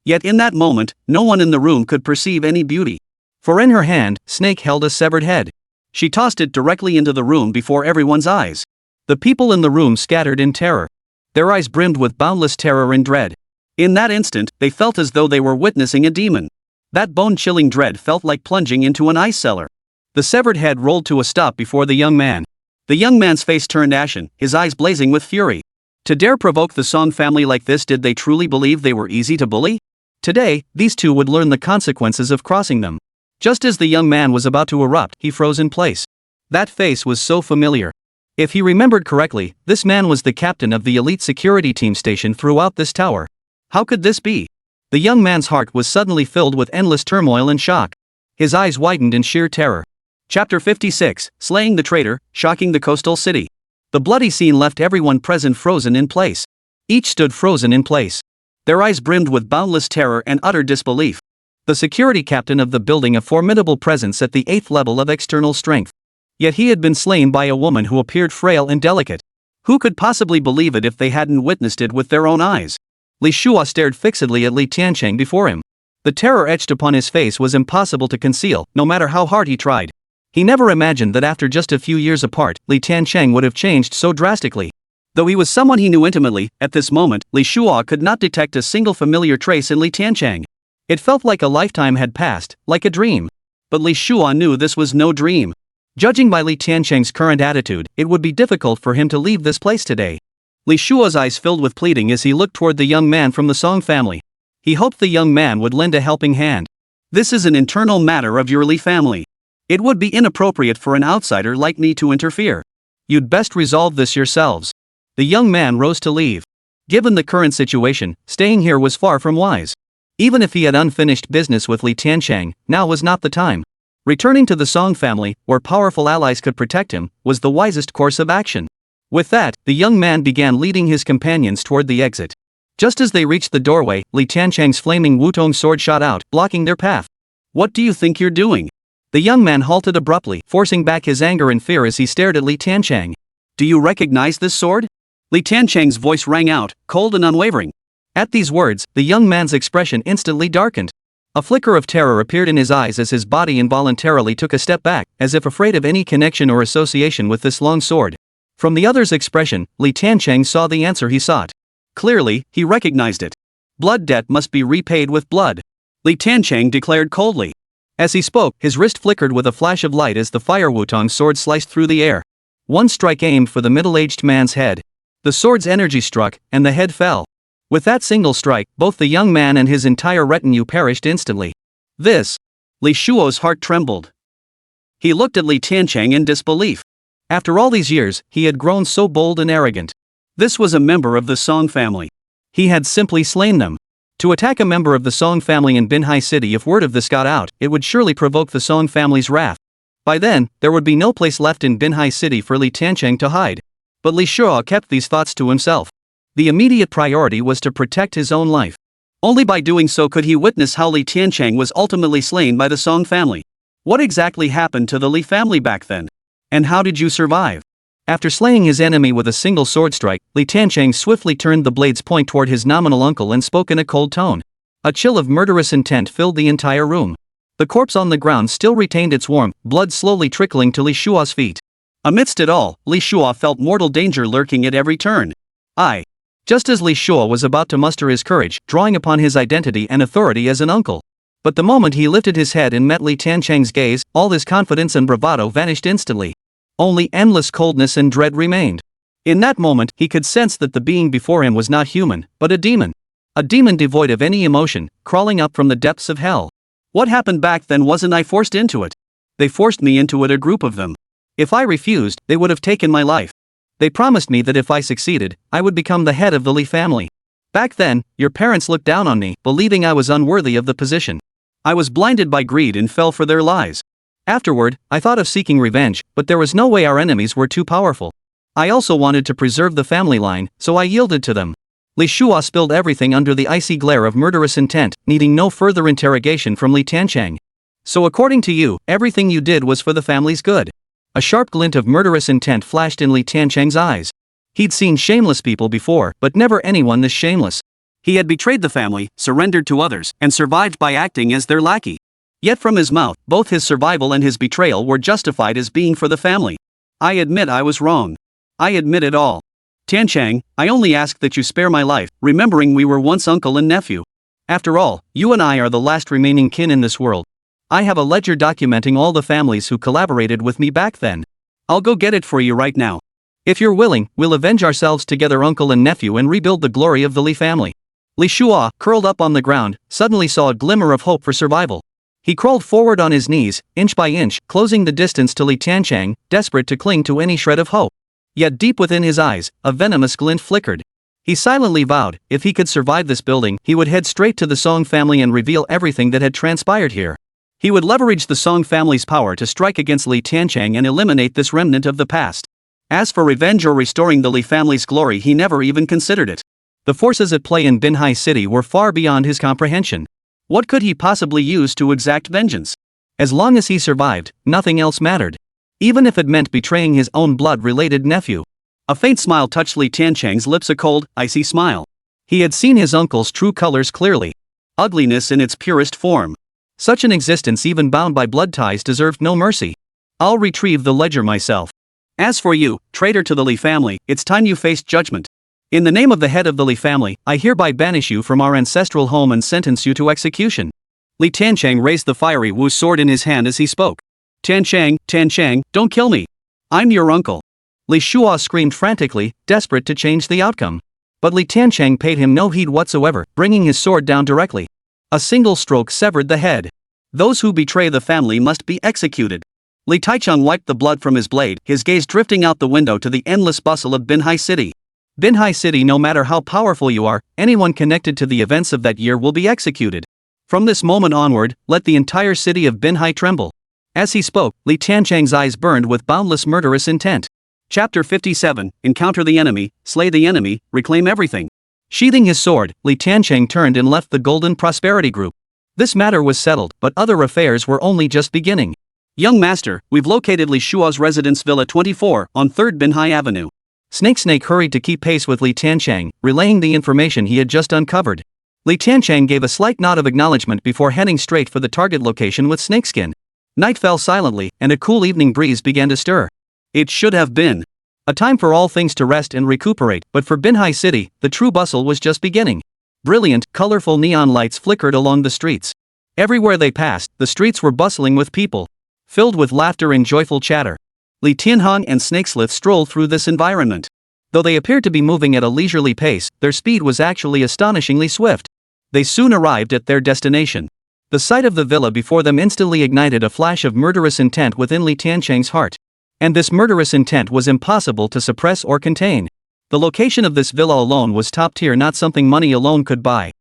Yet in that moment, no one in the room could perceive any beauty. For in her hand, Snake held a severed head. She tossed it directly into the room before everyone's eyes. The people in the room scattered in terror. Their eyes brimmed with boundless terror and dread. In that instant, they felt as though they were witnessing a demon. That bone-chilling dread felt like plunging into an ice cellar. The severed head rolled to a stop before the young man. The young man's face turned ashen, his eyes blazing with fury. To dare provoke the Song family like this, did they truly believe they were easy to bully? Today, these two would learn the consequences of crossing them. Just as the young man was about to erupt, he froze in place. That face was so familiar. If he remembered correctly, this man was the captain of the elite security team stationed throughout this tower. How could this be? The young man's heart was suddenly filled with endless turmoil and shock. His eyes widened in sheer terror. Chapter 56, Slaying the Traitor, Shocking the Coastal City. The bloody scene left everyone present frozen in place. Each stood frozen in place. Their eyes brimmed with boundless terror and utter disbelief. The security captain of the building, a formidable presence at the 8th level of external strength. Yet he had been slain by a woman who appeared frail and delicate. Who could possibly believe it if they hadn't witnessed it with their own eyes? Li Shua stared fixedly at Li Tiancheng before him. The terror etched upon his face was impossible to conceal, no matter how hard he tried. He never imagined that after just a few years apart, Li Tiancheng would have changed so drastically. Though he was someone he knew intimately, at this moment, Li Shua could not detect a single familiar trace in Li Tiancheng. It felt like a lifetime had passed, like a dream. But Li Shua knew this was no dream. Judging by Li Tiancheng's current attitude, it would be difficult for him to leave this place today. Li Shua's eyes filled with pleading as he looked toward the young man from the Song family. He hoped the young man would lend a helping hand. This is an internal matter of your Li family. It would be inappropriate for an outsider like me to interfere. You'd best resolve this yourselves. The young man rose to leave. Given the current situation, staying here was far from wise. Even if he had unfinished business with Li Tiancheng, now was not the time. Returning to the Song family, where powerful allies could protect him, was the wisest course of action. With that, the young man began leading his companions toward the exit. Just as they reached the doorway, Li Tiancheng's flaming Wutong sword shot out, blocking their path. What do you think you're doing? The young man halted abruptly, forcing back his anger and fear as he stared at Li Tiancheng. Do you recognize this sword? Li Tiancheng's voice rang out, cold and unwavering. At these words, the young man's expression instantly darkened. A flicker of terror appeared in his eyes as his body involuntarily took a step back, as if afraid of any connection or association with this long sword. From the other's expression, Li Tiancheng saw the answer he sought. Clearly, he recognized it. Blood debt must be repaid with blood. Li Tiancheng declared coldly. As he spoke, his wrist flickered with a flash of light as the fire Wutong sword sliced through the air. One strike aimed for the middle-aged man's head. The sword's energy struck, and the head fell. With that single strike, both the young man and his entire retinue perished instantly. This. Li Shuo's heart trembled. He looked at Li Tiancheng in disbelief. After all these years, he had grown so bold and arrogant. This was a member of the Song family. He had simply slain them. To attack a member of the Song family in Manhwa City, if word of this got out, it would surely provoke the Song family's wrath. By then, there would be no place left in Manhwa City for Li Tiancheng to hide. But Li Shua kept these thoughts to himself. The immediate priority was to protect his own life. Only by doing so could he witness how Li Tiancheng was ultimately slain by the Song family. What exactly happened to the Li family back then? And how did you survive? After slaying his enemy with a single sword strike, Li Tiancheng swiftly turned the blade's point toward his nominal uncle and spoke in a cold tone. A chill of murderous intent filled the entire room. The corpse on the ground still retained its warmth, blood slowly trickling to Li Shua's feet. Amidst it all, Li Shua felt mortal danger lurking at every turn. Just as Li Shua was about to muster his courage, drawing upon his identity and authority as an uncle, But the moment he lifted his head and met Li Tiancheng's gaze, all his confidence and bravado vanished instantly. Only endless coldness and dread remained. In that moment, he could sense that the being before him was not human, but a demon. A demon devoid of any emotion, crawling up from the depths of hell. What happened back then? Wasn't I forced into it? They forced me into it, a group of them. If I refused, they would have taken my life. They promised me that if I succeeded, I would become the head of the Li family. Back then, your parents looked down on me, believing I was unworthy of the position. I was blinded by greed and fell for their lies. Afterward, I thought of seeking revenge, but there was no way. Our enemies were too powerful. I also wanted to preserve the family line, so I yielded to them. Li Shua spilled everything under the icy glare of murderous intent, needing no further interrogation from Li Tiancheng. So according to you, everything you did was for the family's good. A sharp glint of murderous intent flashed in Li Tiancheng's eyes. He'd seen shameless people before, but never anyone this shameless. He had betrayed the family, surrendered to others, and survived by acting as their lackey. Yet from his mouth, both his survival and his betrayal were justified as being for the family. I admit I was wrong. I admit it all. Tiancheng, I only ask that you spare my life, remembering we were once uncle and nephew. After all, you and I are the last remaining kin in this world. I have a ledger documenting all the families who collaborated with me back then. I'll go get it for you right now. If you're willing, we'll avenge ourselves together, uncle and nephew, and rebuild the glory of the Li family. Li Shua, curled up on the ground, suddenly saw a glimmer of hope for survival. He crawled forward on his knees, inch by inch, closing the distance to Li Tiancheng, desperate to cling to any shred of hope. Yet deep within his eyes, a venomous glint flickered. He silently vowed, if he could survive this building, he would head straight to the Song family and reveal everything that had transpired here. He would leverage the Song family's power to strike against Li Tiancheng and eliminate this remnant of the past. As for revenge or restoring the Li family's glory, he never even considered it. The forces at play in Manhwa City were far beyond his comprehension. What could he possibly use to exact vengeance? As long as he survived, nothing else mattered. Even if it meant betraying his own blood-related nephew. A faint smile touched Li Tiancheng's lips, a cold, icy smile. He had seen his uncle's true colors clearly. Ugliness in its purest form. Such an existence, even bound by blood ties, deserved no mercy. I'll retrieve the ledger myself. As for you, traitor to the Li family, it's time you faced judgment. In the name of the head of the Li family, I hereby banish you from our ancestral home and sentence you to execution. Li Tiancheng raised the fiery Wu sword in his hand as he spoke. Tiancheng, don't kill me. I'm your uncle. Li Shua screamed frantically, desperate to change the outcome. But Li Tiancheng paid him no heed whatsoever, bringing his sword down directly. A single stroke severed the head. Those who betray the family must be executed. Li Taichung wiped the blood from his blade, his gaze drifting out the window to the endless bustle of Manhwa City. Manhwa City, no matter how powerful you are, anyone connected to the events of that year will be executed. From this moment onward, let the entire city of Manhwa tremble. As he spoke, Li Tiancheng's eyes burned with boundless murderous intent. Chapter 57, Encounter the enemy, slay the enemy, reclaim everything. Sheathing his sword, Li Tiancheng turned and left the Golden Prosperity Group. This matter was settled, but other affairs were only just beginning. Young master, we've located Li Shua's residence, Villa 24, on 3rd Manhwa Avenue. Snake hurried to keep pace with Li Tiancheng, relaying the information he had just uncovered. Li Tiancheng gave a slight nod of acknowledgement before heading straight for the target location with snakeskin. Night fell silently, and a cool evening breeze began to stir. It should have been a time for all things to rest and recuperate, but for Manhwa City, the true bustle was just beginning. Brilliant, colorful neon lights flickered along the streets. Everywhere they passed, the streets were bustling with people, filled with laughter and joyful chatter. Li Tianhong and Snakeslith strolled through this environment. Though they appeared to be moving at a leisurely pace, their speed was actually astonishingly swift. They soon arrived at their destination. The sight of the villa before them instantly ignited a flash of murderous intent within Li Tiancheng's heart. And this murderous intent was impossible to suppress or contain. The location of this villa alone was top tier, not something money alone could buy.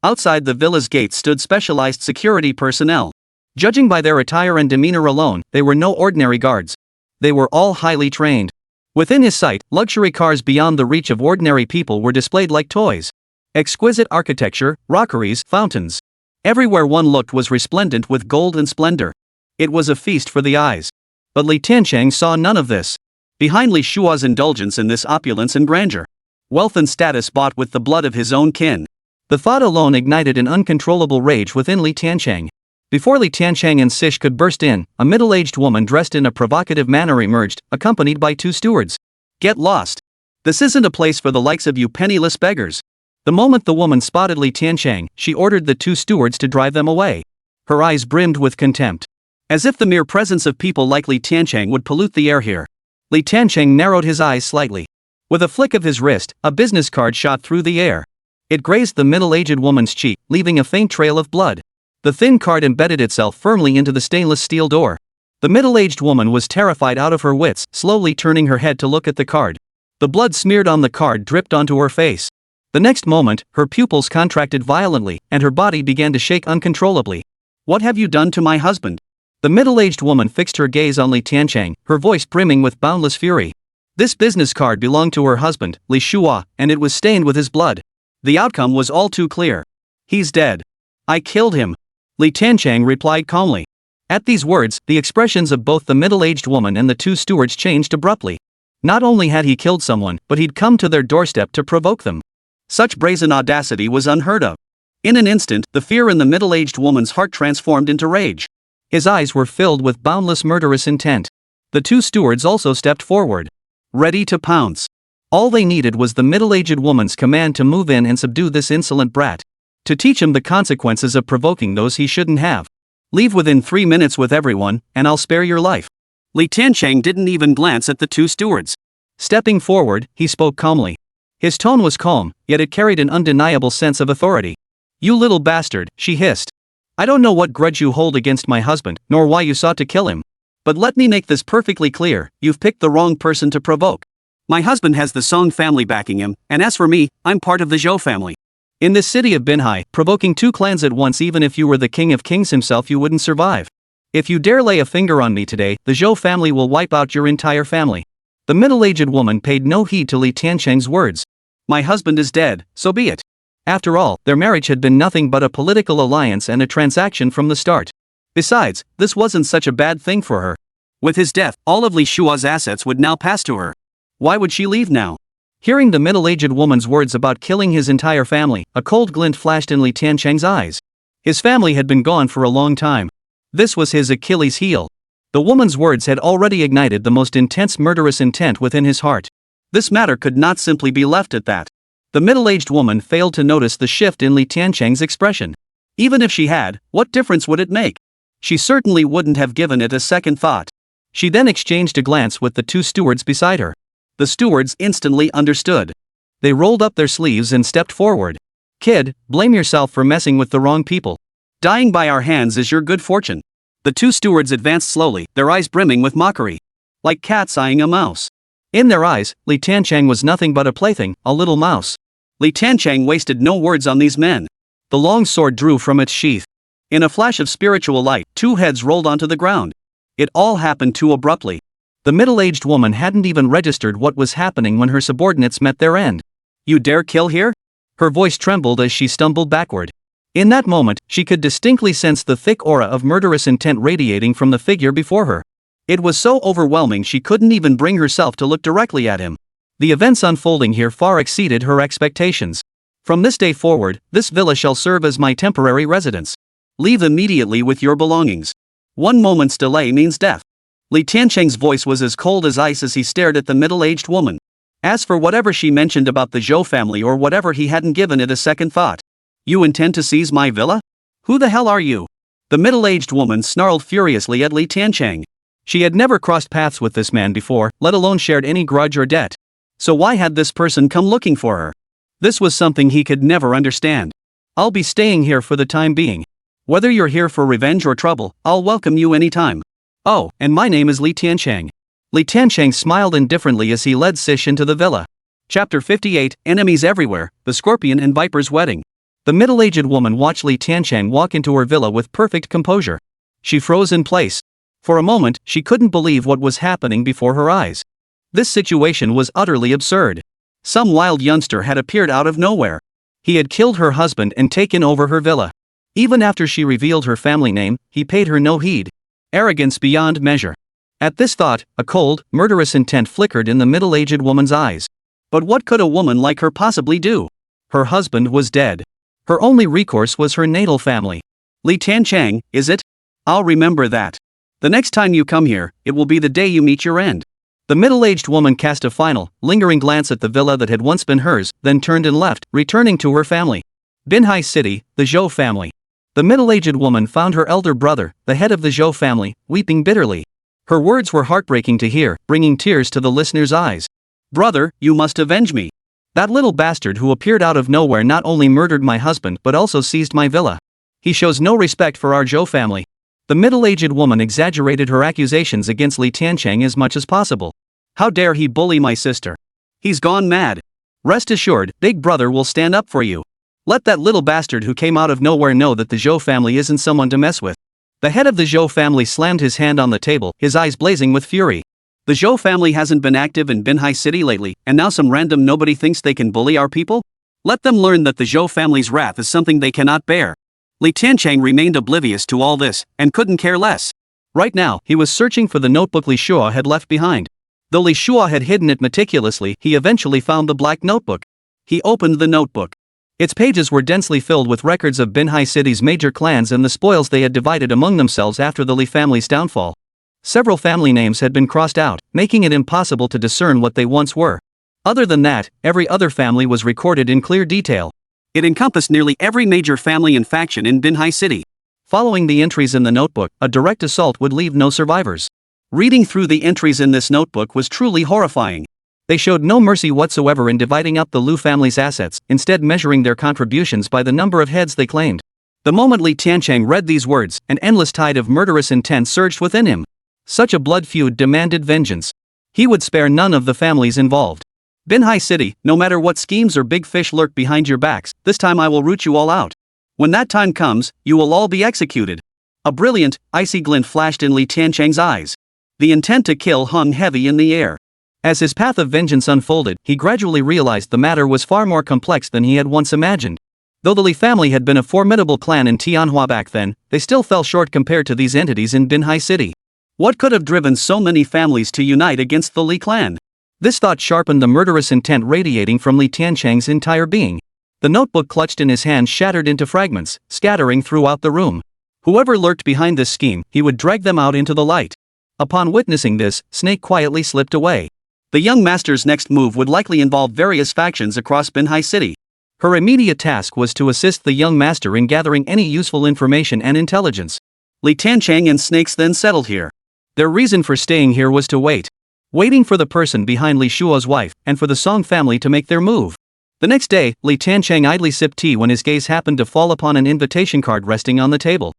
Outside the villa's gates stood specialized security personnel. Judging by their attire and demeanor alone, they were no ordinary guards. They were all highly trained. Within his sight, luxury cars beyond the reach of ordinary people were displayed like toys. Exquisite architecture, rockeries, fountains. Everywhere one looked was resplendent with gold and splendor. It was a feast for the eyes. But Li Tiancheng saw none of this. Behind Li Shua's indulgence in this opulence and grandeur, wealth and status bought with the blood of his own kin. The thought alone ignited an uncontrollable rage within Li Tiancheng. Before Li Tiancheng and Sish could burst in, a middle-aged woman dressed in a provocative manner emerged, accompanied by 2 stewards. Get lost. This isn't a place for the likes of you penniless beggars. The moment the woman spotted Li Tiancheng, she ordered the 2 stewards to drive them away. Her eyes brimmed with contempt. As if the mere presence of people like Li Tiancheng would pollute the air here. Li Tiancheng narrowed his eyes slightly. With a flick of his wrist, a business card shot through the air. It grazed the middle-aged woman's cheek, leaving a faint trail of blood. The thin card embedded itself firmly into the stainless steel door. The middle-aged woman was terrified out of her wits, slowly turning her head to look at the card. The blood smeared on the card dripped onto her face. The next moment, her pupils contracted violently, and her body began to shake uncontrollably. "What have you done to my husband?" The middle-aged woman fixed her gaze on Li Tiancheng, her voice brimming with boundless fury. This business card belonged to her husband, Li Shua, and it was stained with his blood. The outcome was all too clear. "He's dead. I killed him," Li Tiancheng replied calmly. At these words, the expressions of both the middle-aged woman and the two stewards changed abruptly. Not only had he killed someone, but he'd come to their doorstep to provoke them. Such brazen audacity was unheard of. In an instant, the fear in the middle-aged woman's heart transformed into rage. His eyes were filled with boundless murderous intent. The two stewards also stepped forward, ready to pounce. All they needed was the middle-aged woman's command to move in and subdue this insolent brat. To teach him the consequences of provoking those he shouldn't have. "Leave within 3 minutes with everyone, and I'll spare your life." Li Tiancheng didn't even glance at the two stewards. Stepping forward, he spoke calmly. His tone was calm, yet it carried an undeniable sense of authority. "You little bastard," she hissed. "I don't know what grudge you hold against my husband, nor why you sought to kill him. But let me make this perfectly clear, you've picked the wrong person to provoke. My husband has the Song family backing him, and as for me, I'm part of the Zhou family. In this city of Binhai, provoking two clans at once, even if you were the king of kings himself, you wouldn't survive. If you dare lay a finger on me today, the Zhou family will wipe out your entire family." The middle-aged woman paid no heed to Li Tiancheng's words. "My husband is dead, so be it." After all, their marriage had been nothing but a political alliance and a transaction from the start. Besides, this wasn't such a bad thing for her. With his death, all of Li Shua's assets would now pass to her. Why would she leave now? Hearing the middle-aged woman's words about killing his entire family, a cold glint flashed in Li Tiancheng's eyes. His family had been gone for a long time. This was his Achilles heel. The woman's words had already ignited the most intense murderous intent within his heart. This matter could not simply be left at that. The middle-aged woman failed to notice the shift in Li Tiancheng's expression. Even if she had, what difference would it make? She certainly wouldn't have given it a second thought. She then exchanged a glance with the two stewards beside her. The stewards instantly understood. They rolled up their sleeves and stepped forward. "Kid, blame yourself for messing with the wrong people. Dying by our hands is your good fortune." The two stewards advanced slowly, their eyes brimming with mockery. Like cats eyeing a mouse. In their eyes, Li Tiancheng was nothing but a plaything, a little mouse. Li Tiancheng wasted no words on these men. The long sword drew from its sheath. In a flash of spiritual light, two heads rolled onto the ground. It all happened too abruptly. The middle-aged woman hadn't even registered what was happening when her subordinates met their end. "You dare kill here?" Her voice trembled as she stumbled backward. In that moment, she could distinctly sense the thick aura of murderous intent radiating from the figure before her. It was so overwhelming she couldn't even bring herself to look directly at him. The events unfolding here far exceeded her expectations. "From this day forward, this villa shall serve as my temporary residence. Leave immediately with your belongings. 1 moment's delay means death." Li Tiancheng's voice was as cold as ice as he stared at the middle-aged woman. As for whatever she mentioned about the Zhou family or whatever, he hadn't given it a second thought. "You intend to seize my villa? Who the hell are you?" The middle-aged woman snarled furiously at Li Tiancheng. She had never crossed paths with this man before, let alone shared any grudge or debt. So why had this person come looking for her? This was something he could never understand. "I'll be staying here for the time being. Whether you're here for revenge or trouble, I'll welcome you anytime. Oh, and my name is Li Tiancheng." Li Tiancheng smiled indifferently as he led Sish into the villa. Chapter 58, Enemies Everywhere, The Scorpion and Viper's Wedding. The middle-aged woman watched Li Tiancheng walk into her villa with perfect composure. She froze in place. For a moment, she couldn't believe what was happening before her eyes. This situation was utterly absurd. Some wild youngster had appeared out of nowhere. He had killed her husband and taken over her villa. Even after she revealed her family name, he paid her no heed. Arrogance beyond measure. At this thought, a cold, murderous intent flickered in the middle-aged woman's eyes. But what could a woman like her possibly do? Her husband was dead. Her only recourse was her natal family. "Li Tiancheng, is it? I'll remember that. The next time you come here, it will be the day you meet your end." The middle-aged woman cast a final, lingering glance at the villa that had once been hers, then turned and left, returning to her family. Binhai City, the Zhou family. The middle-aged woman found her elder brother, the head of the Zhou family, weeping bitterly. Her words were heartbreaking to hear, bringing tears to the listener's eyes. "Brother, you must avenge me. That little bastard who appeared out of nowhere not only murdered my husband but also seized my villa. He shows no respect for our Zhou family." The middle-aged woman exaggerated her accusations against Li Tiancheng as much as possible. "How dare he bully my sister? He's gone mad. Rest assured, Big Brother will stand up for you. Let that little bastard who came out of nowhere know that the Zhou family isn't someone to mess with." The head of the Zhou family slammed his hand on the table, his eyes blazing with fury. The Zhou family hasn't been active in Binhai City lately, and now some random nobody thinks they can bully our people? Let them learn that the Zhou family's wrath is something they cannot bear. Li Tiancheng remained oblivious to all this, and couldn't care less. Right now, he was searching for the notebook Li Shua had left behind. Though Li Shua had hidden it meticulously, he eventually found the black notebook. He opened the notebook. Its pages were densely filled with records of Binhai City's major clans and the spoils they had divided among themselves after the Li family's downfall. Several family names had been crossed out, making it impossible to discern what they once were. Other than that, every other family was recorded in clear detail. It encompassed nearly every major family and faction in Binhai City. Following the entries in the notebook, a direct assault would leave no survivors. Reading through the entries in this notebook was truly horrifying. They showed no mercy whatsoever in dividing up the Lu family's assets, instead measuring their contributions by the number of heads they claimed. The moment Li Tiancheng read these words, an endless tide of murderous intent surged within him. Such a blood feud demanded vengeance. He would spare none of the families involved. "Binhai City, no matter what schemes or big fish lurk behind your backs, this time I will root you all out. When that time comes, you will all be executed." A brilliant, icy glint flashed in Li Tiancheng's eyes. The intent to kill hung heavy in the air. As his path of vengeance unfolded, he gradually realized the matter was far more complex than he had once imagined. Though the Li family had been a formidable clan in Tianhua back then, they still fell short compared to these entities in Binhai City. What could have driven so many families to unite against the Li clan? This thought sharpened the murderous intent radiating from Li Tiancheng's entire being. The notebook clutched in his hand shattered into fragments, scattering throughout the room. Whoever lurked behind this scheme, he would drag them out into the light. Upon witnessing this, Snake quietly slipped away. The young master's next move would likely involve various factions across Binhai City. Her immediate task was to assist the young master in gathering any useful information and intelligence. Li Tiancheng and Snakes then settled here. Their reason for staying here was to wait. Waiting for the person behind Li Shua's wife, and for the Song family to make their move. The next day, Li Tiancheng idly sipped tea when his gaze happened to fall upon an invitation card resting on the table.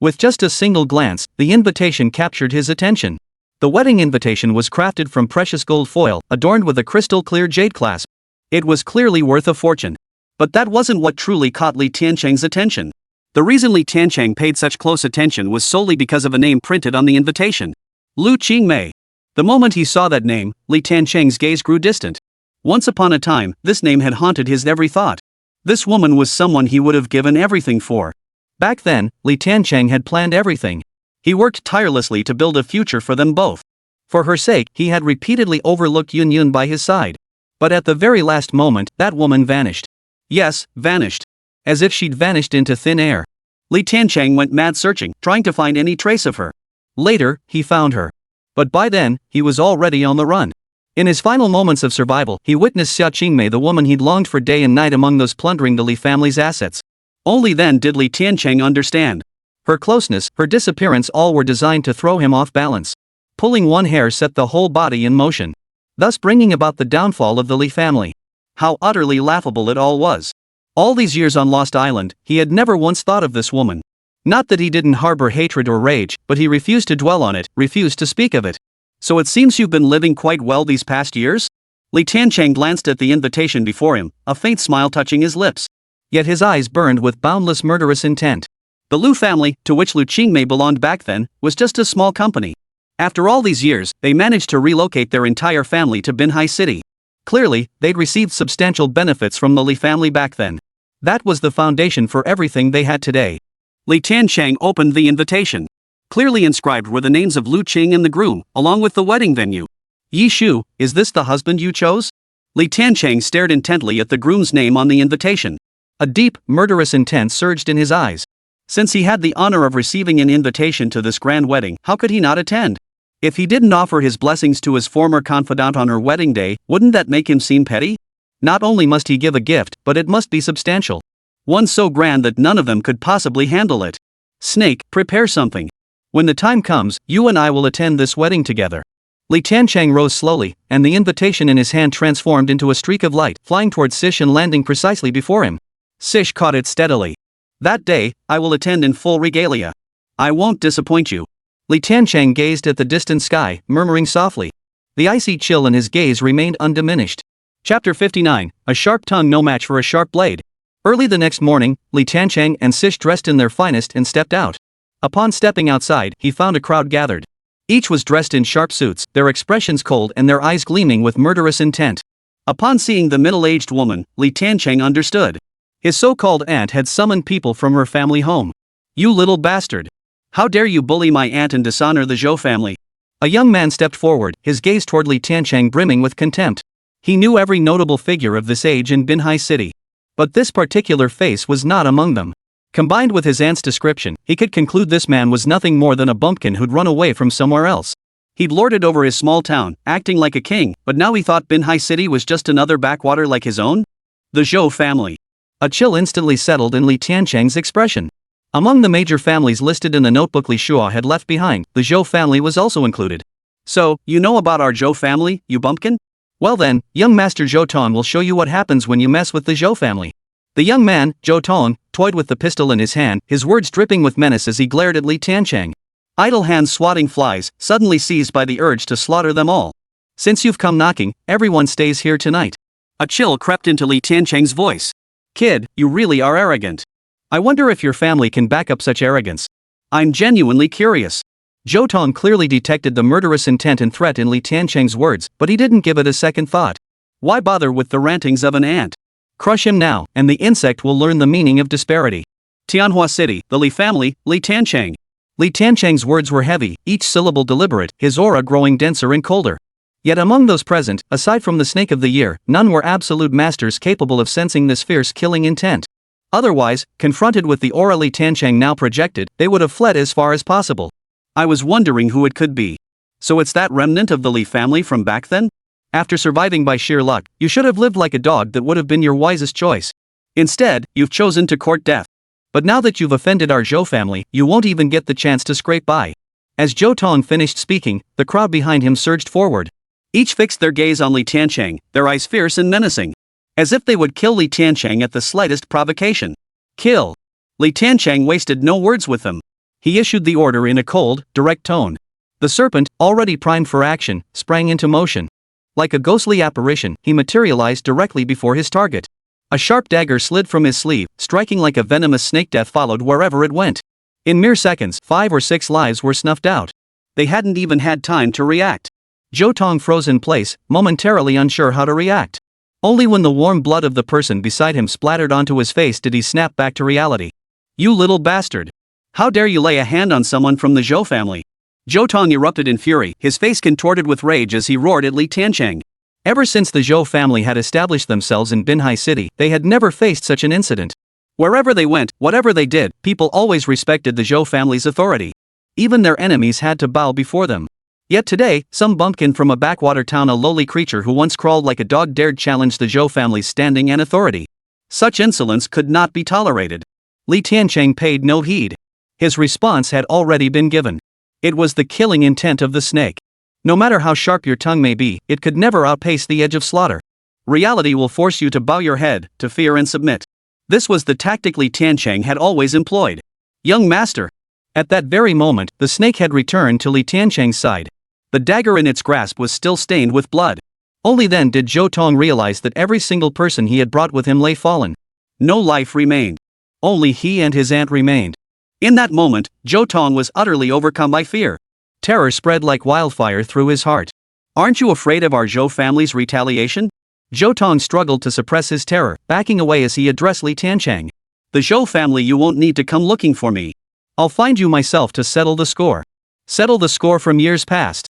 With just a single glance, the invitation captured his attention. The wedding invitation was crafted from precious gold foil, adorned with a crystal-clear jade clasp. It was clearly worth a fortune. But that wasn't what truly caught Li Tiancheng's attention. The reason Li Tiancheng paid such close attention was solely because of a name printed on the invitation. Lu Qingmei. The moment he saw that name, Li Tiancheng's gaze grew distant. Once upon a time, this name had haunted his every thought. This woman was someone he would have given everything for. Back then, Li Tiancheng had planned everything. He worked tirelessly to build a future for them both. For her sake, he had repeatedly overlooked Yun Yun by his side. But at the very last moment, that woman vanished. Yes, vanished. As if she'd vanished into thin air. Li Tiancheng went mad searching, trying to find any trace of her. Later, he found her. But by then, he was already on the run. In his final moments of survival, he witnessed Xia Qingmei, the woman he'd longed for day and night among those plundering the Li family's assets. Only then did Li Tiancheng understand. Her closeness, her disappearance, all were designed to throw him off balance. Pulling one hair set the whole body in motion, thus bringing about the downfall of the Li family. How utterly laughable it all was. All these years on Lost Island, he had never once thought of this woman. Not that he didn't harbor hatred or rage, but he refused to dwell on it, refused to speak of it. "So it seems you've been living quite well these past years?" Li Tiancheng glanced at the invitation before him, a faint smile touching his lips. Yet his eyes burned with boundless murderous intent. The Lu family, to which Lu Qingmei belonged back then, was just a small company. After all these years, they managed to relocate their entire family to Binhai City. Clearly, they'd received substantial benefits from the Li family back then. That was the foundation for everything they had today. Li Tiancheng opened the invitation. Clearly inscribed were the names of Lu Qing and the groom, along with the wedding venue. "Yi Shu, is this the husband you chose?" Li Tiancheng stared intently at the groom's name on the invitation. A deep, murderous intent surged in his eyes. Since he had the honor of receiving an invitation to this grand wedding, how could he not attend? If he didn't offer his blessings to his former confidant on her wedding day, wouldn't that make him seem petty? Not only must he give a gift, but it must be substantial. One so grand that none of them could possibly handle it. Snake, prepare something. When the time comes, you and I will attend this wedding together. Li Tiancheng rose slowly, and the invitation in his hand transformed into a streak of light, flying towards Sish and landing precisely before him. Sish caught it steadily. That day, I will attend in full regalia. I won't disappoint you. Li Tiancheng gazed at the distant sky, murmuring softly. The icy chill in his gaze remained undiminished. Chapter 59, A Sharp Tongue No Match for a Sharp Blade. Early the next morning, Li Tiancheng and Sish dressed in their finest and stepped out. Upon stepping outside, he found a crowd gathered. Each was dressed in sharp suits, their expressions cold and their eyes gleaming with murderous intent. Upon seeing the middle-aged woman, Li Tiancheng understood. His so-called aunt had summoned people from her family home. You little bastard. How dare you bully my aunt and dishonor the Zhou family? A young man stepped forward, his gaze toward Li Tiancheng brimming with contempt. He knew every notable figure of this age in Manhwa City. But this particular face was not among them. Combined with his aunt's description, he could conclude this man was nothing more than a bumpkin who'd run away from somewhere else. He'd lorded over his small town, acting like a king, but now he thought Manhwa City was just another backwater like his own? The Zhou family. A chill instantly settled in Li Tiancheng's expression. Among the major families listed in the notebook Li Shua had left behind, the Zhou family was also included. So, you know about our Zhou family, you bumpkin? Well then, young Master Zhou Tong will show you what happens when you mess with the Zhou family. The young man, Zhou Tong, toyed with the pistol in his hand, his words dripping with menace as he glared at Li Tiancheng. Idle hands swatting flies, suddenly seized by the urge to slaughter them all. Since you've come knocking, everyone stays here tonight. A chill crept into Li Tiancheng's voice. Kid, you really are arrogant. I wonder if your family can back up such arrogance. I'm genuinely curious. Zhou Tong clearly detected the murderous intent and threat in Li Tiancheng's words, but he didn't give it a second thought. Why bother with the rantings of an ant? Crush him now, and the insect will learn the meaning of disparity. Tianhua City, the Li family, Li Tiancheng. Li Tiancheng's words were heavy, each syllable deliberate, his aura growing denser and colder. Yet among those present, aside from the Snake of the Year, none were absolute masters capable of sensing this fierce killing intent. Otherwise, confronted with the aura Li Tiancheng now projected, they would have fled as far as possible. I was wondering who it could be. So it's that remnant of the Li family from back then? After surviving by sheer luck, you should have lived like a dog. That would have been your wisest choice. Instead, you've chosen to court death. But now that you've offended our Zhou family, you won't even get the chance to scrape by. As Zhou Tong finished speaking, the crowd behind him surged forward. Each fixed their gaze on Li Tiancheng, their eyes fierce and menacing. As if they would kill Li Tiancheng at the slightest provocation. Kill. Li Tiancheng wasted no words with them. He issued the order in a cold, direct tone. The serpent, already primed for action, sprang into motion. Like a ghostly apparition, he materialized directly before his target. A sharp dagger slid from his sleeve, striking like a venomous snake. Death followed wherever it went. In mere seconds, 5 or 6 lives were snuffed out. They hadn't even had time to react. Zhou Tong froze in place, momentarily unsure how to react. Only when the warm blood of the person beside him splattered onto his face did he snap back to reality. You little bastard. How dare you lay a hand on someone from the Zhou family? Zhou Tong erupted in fury, his face contorted with rage as he roared at Li Tiancheng. Ever since the Zhou family had established themselves in Manhwa City, they had never faced such an incident. Wherever they went, whatever they did, people always respected the Zhou family's authority. Even their enemies had to bow before them. Yet today, some bumpkin from a backwater town, a lowly creature who once crawled like a dog, dared challenge the Zhou family's standing and authority. Such insolence could not be tolerated. Li Tiancheng paid no heed. His response had already been given. It was the killing intent of the snake. No matter how sharp your tongue may be, it could never outpace the edge of slaughter. Reality will force you to bow your head, to fear and submit. This was the tactic Li Tiancheng had always employed. Young master. At that very moment, the snake had returned to Li Tiancheng's side. The dagger in its grasp was still stained with blood. Only then did Zhou Tong realize that every single person he had brought with him lay fallen. No life remained. Only he and his aunt remained. In that moment, Zhou Tong was utterly overcome by fear. Terror spread like wildfire through his heart. Aren't you afraid of our Zhou family's retaliation? Zhou Tong struggled to suppress his terror, backing away as he addressed Li Tiancheng. The Zhou family, you won't need to come looking for me. I'll find you myself to settle the score. Settle the score from years past.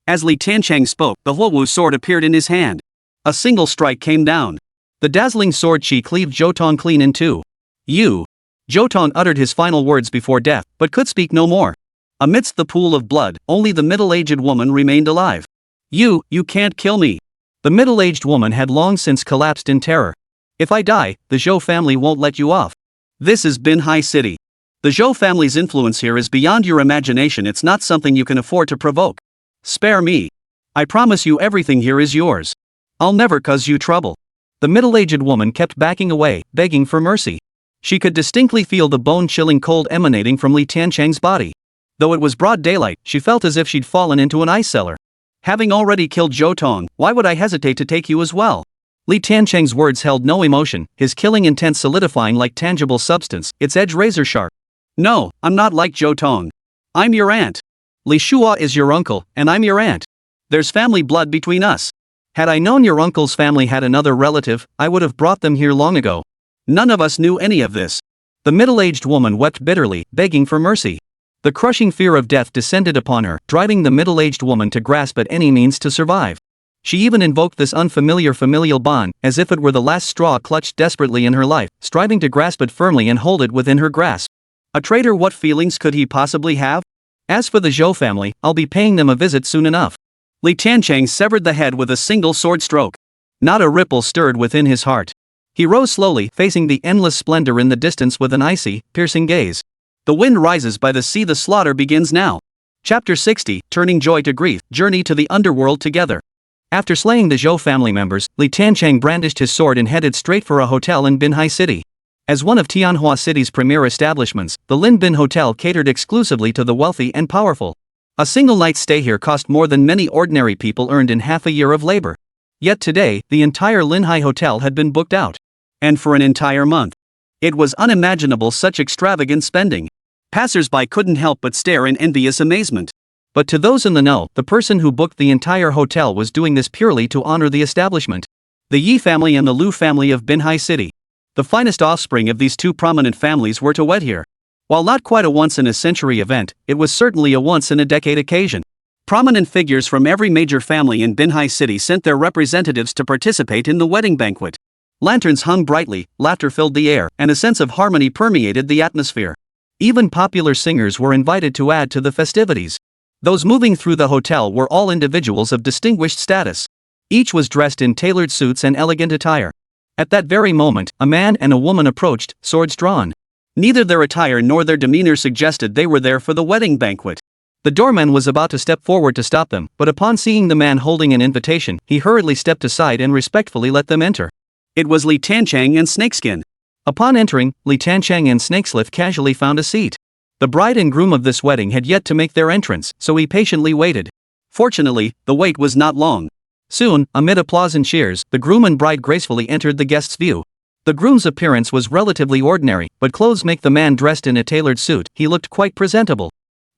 As Li Tiancheng spoke, the Huowu sword appeared in his hand. A single strike came down. The dazzling sword chi cleaved Zhou Tong clean in two. You. Zhou Tong uttered his final words before death, but could speak no more. Amidst the pool of blood, only the middle-aged woman remained alive. You can't kill me. The middle-aged woman had long since collapsed in terror. If I die, the Zhou family won't let you off. This is Tianhua City. The Zhou family's influence here is beyond your imagination. It's not something you can afford to provoke. Spare me. I promise you everything here is yours. I'll never cause you trouble. The middle-aged woman kept backing away, begging for mercy. She could distinctly feel the bone-chilling cold emanating from Li Tiancheng's body. Though it was broad daylight, she felt as if she'd fallen into an ice cellar. Having already killed Zhou Tong, why would I hesitate to take you as well? Li Tiancheng's words held no emotion, his killing intent solidifying like tangible substance, its edge razor-sharp. No, I'm not like Zhou Tong. I'm your aunt. Li Shua is your uncle, and I'm your aunt. There's family blood between us. Had I known your uncle's family had another relative, I would have brought them here long ago. None of us knew any of this. The middle-aged woman wept bitterly, begging for mercy. The crushing fear of death descended upon her, driving the middle-aged woman to grasp at any means to survive. She even invoked this unfamiliar familial bond, as if it were the last straw clutched desperately in her life, striving to grasp it firmly and hold it within her grasp. A traitor, what feelings could he possibly have? As for the Zhou family, I'll be paying them a visit soon enough. Li Tiancheng severed the head with a single sword stroke. Not a ripple stirred within his heart. He rose slowly, facing the endless splendor in the distance with an icy, piercing gaze. The wind rises by the sea, the slaughter begins now. Chapter 60, Turning Joy to Grief, Journey to the Underworld Together. After slaying the Zhou family members, Li Tiancheng brandished his sword and headed straight for a hotel in Tianhua City. As one of Tianhua City's premier establishments, the Lin Bin Hotel catered exclusively to the wealthy and powerful. A single night's stay here cost more than many ordinary people earned in half a year of labor. Yet today, the entire Linhai Hotel had been booked out. And for an entire month. It was unimaginable, such extravagant spending. Passers-by couldn't help but stare in envious amazement. But to those in the know, the person who booked the entire hotel was doing this purely to honor the establishment. The Yi family and the Lu family of Tianhua City. The finest offspring of these two prominent families were to wed here. While not quite a once-in-a-century event, it was certainly a once-in-a-decade occasion. Prominent figures from every major family in Tianhua City sent their representatives to participate in the wedding banquet. Lanterns hung brightly, laughter filled the air, and a sense of harmony permeated the atmosphere. Even popular singers were invited to add to the festivities. Those moving through the hotel were all individuals of distinguished status. Each was dressed in tailored suits and elegant attire. At that very moment, a man and a woman approached, swords drawn. Neither their attire nor their demeanor suggested they were there for the wedding banquet. The doorman was about to step forward to stop them, but upon seeing the man holding an invitation, he hurriedly stepped aside and respectfully let them enter. It was Li Tiancheng and Snakeskin. Upon entering, Li Tiancheng and Snakeslith casually found a seat. The bride and groom of this wedding had yet to make their entrance, so he patiently waited. Fortunately, the wait was not long. Soon, amid applause and cheers, the groom and bride gracefully entered the guests' view. The groom's appearance was relatively ordinary, but clothes make the man dressed in a tailored suit, he looked quite presentable.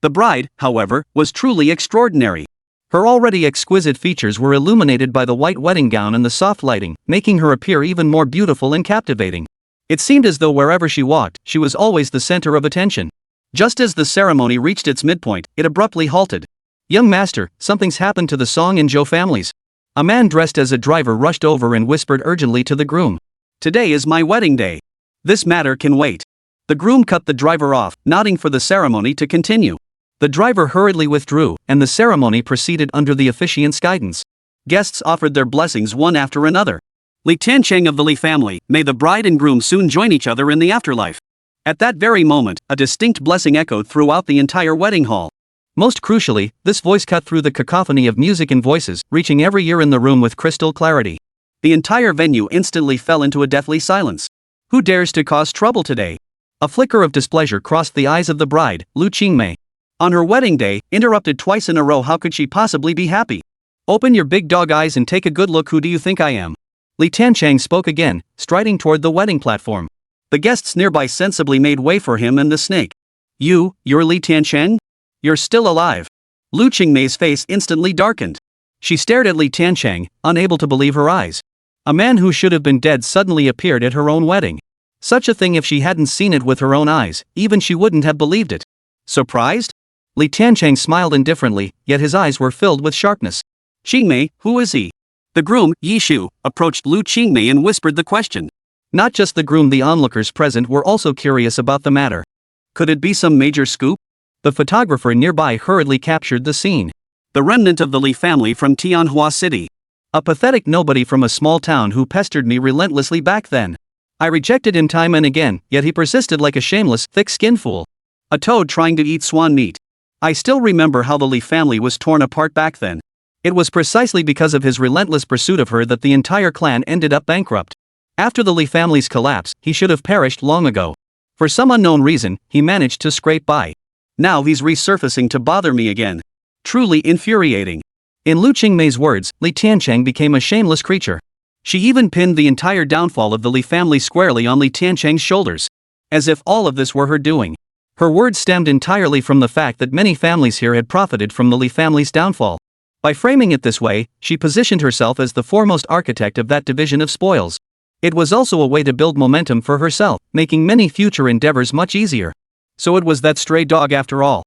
The bride, however, was truly extraordinary. Her already exquisite features were illuminated by the white wedding gown and the soft lighting, making her appear even more beautiful and captivating. It seemed as though wherever she walked, she was always the center of attention. Just as the ceremony reached its midpoint, it abruptly halted. "Young master, something's happened to the Song and Zhou families." A man dressed as a driver rushed over and whispered urgently to the groom. "Today is my wedding day. This matter can wait." The groom cut the driver off, nodding for the ceremony to continue. The driver hurriedly withdrew, and the ceremony proceeded under the officiant's guidance. Guests offered their blessings one after another. Li Tiancheng of the Li family, may the bride and groom soon join each other in the afterlife. At that very moment, a distinct blessing echoed throughout the entire wedding hall. Most crucially, this voice cut through the cacophony of music and voices, reaching every ear in the room with crystal clarity. The entire venue instantly fell into a deathly silence. Who dares to cause trouble today? A flicker of displeasure crossed the eyes of the bride, Lu Qingmei. On her wedding day, interrupted twice in a row, how could she possibly be happy? Open your big dog eyes and take a good look. Who do you think I am? Li Tiancheng spoke again, striding toward the wedding platform. The guests nearby sensibly made way for him and the snake. You're Li Tiancheng? You're still alive." Lu Qingmei's face instantly darkened. She stared at Li Tiancheng, unable to believe her eyes. A man who should have been dead suddenly appeared at her own wedding. Such a thing, if she hadn't seen it with her own eyes, even she wouldn't have believed it. Surprised? Li Tiancheng smiled indifferently, yet his eyes were filled with sharpness. "Qingmei, who is he?" The groom, Yi Shu, approached Lu Qingmei and whispered the question. Not just the groom, the onlookers present were also curious about the matter. Could it be some major scoop? The photographer nearby hurriedly captured the scene. The remnant of the Li family from Tianhua City. A pathetic nobody from a small town who pestered me relentlessly back then. I rejected him time and again, yet he persisted like a shameless, thick-skinned fool. A toad trying to eat swan meat. I still remember how the Li family was torn apart back then. It was precisely because of his relentless pursuit of her that the entire clan ended up bankrupt. After the Li family's collapse, he should have perished long ago. For some unknown reason, he managed to scrape by. Now he's resurfacing to bother me again. Truly infuriating. In Lu Qingmei's words, Li Tiancheng became a shameless creature. She even pinned the entire downfall of the Li family squarely on Li Tiancheng's shoulders. As if all of this were her doing. Her words stemmed entirely from the fact that many families here had profited from the Li family's downfall. By framing it this way, she positioned herself as the foremost architect of that division of spoils. It was also a way to build momentum for herself, making many future endeavors much easier. So it was that stray dog after all.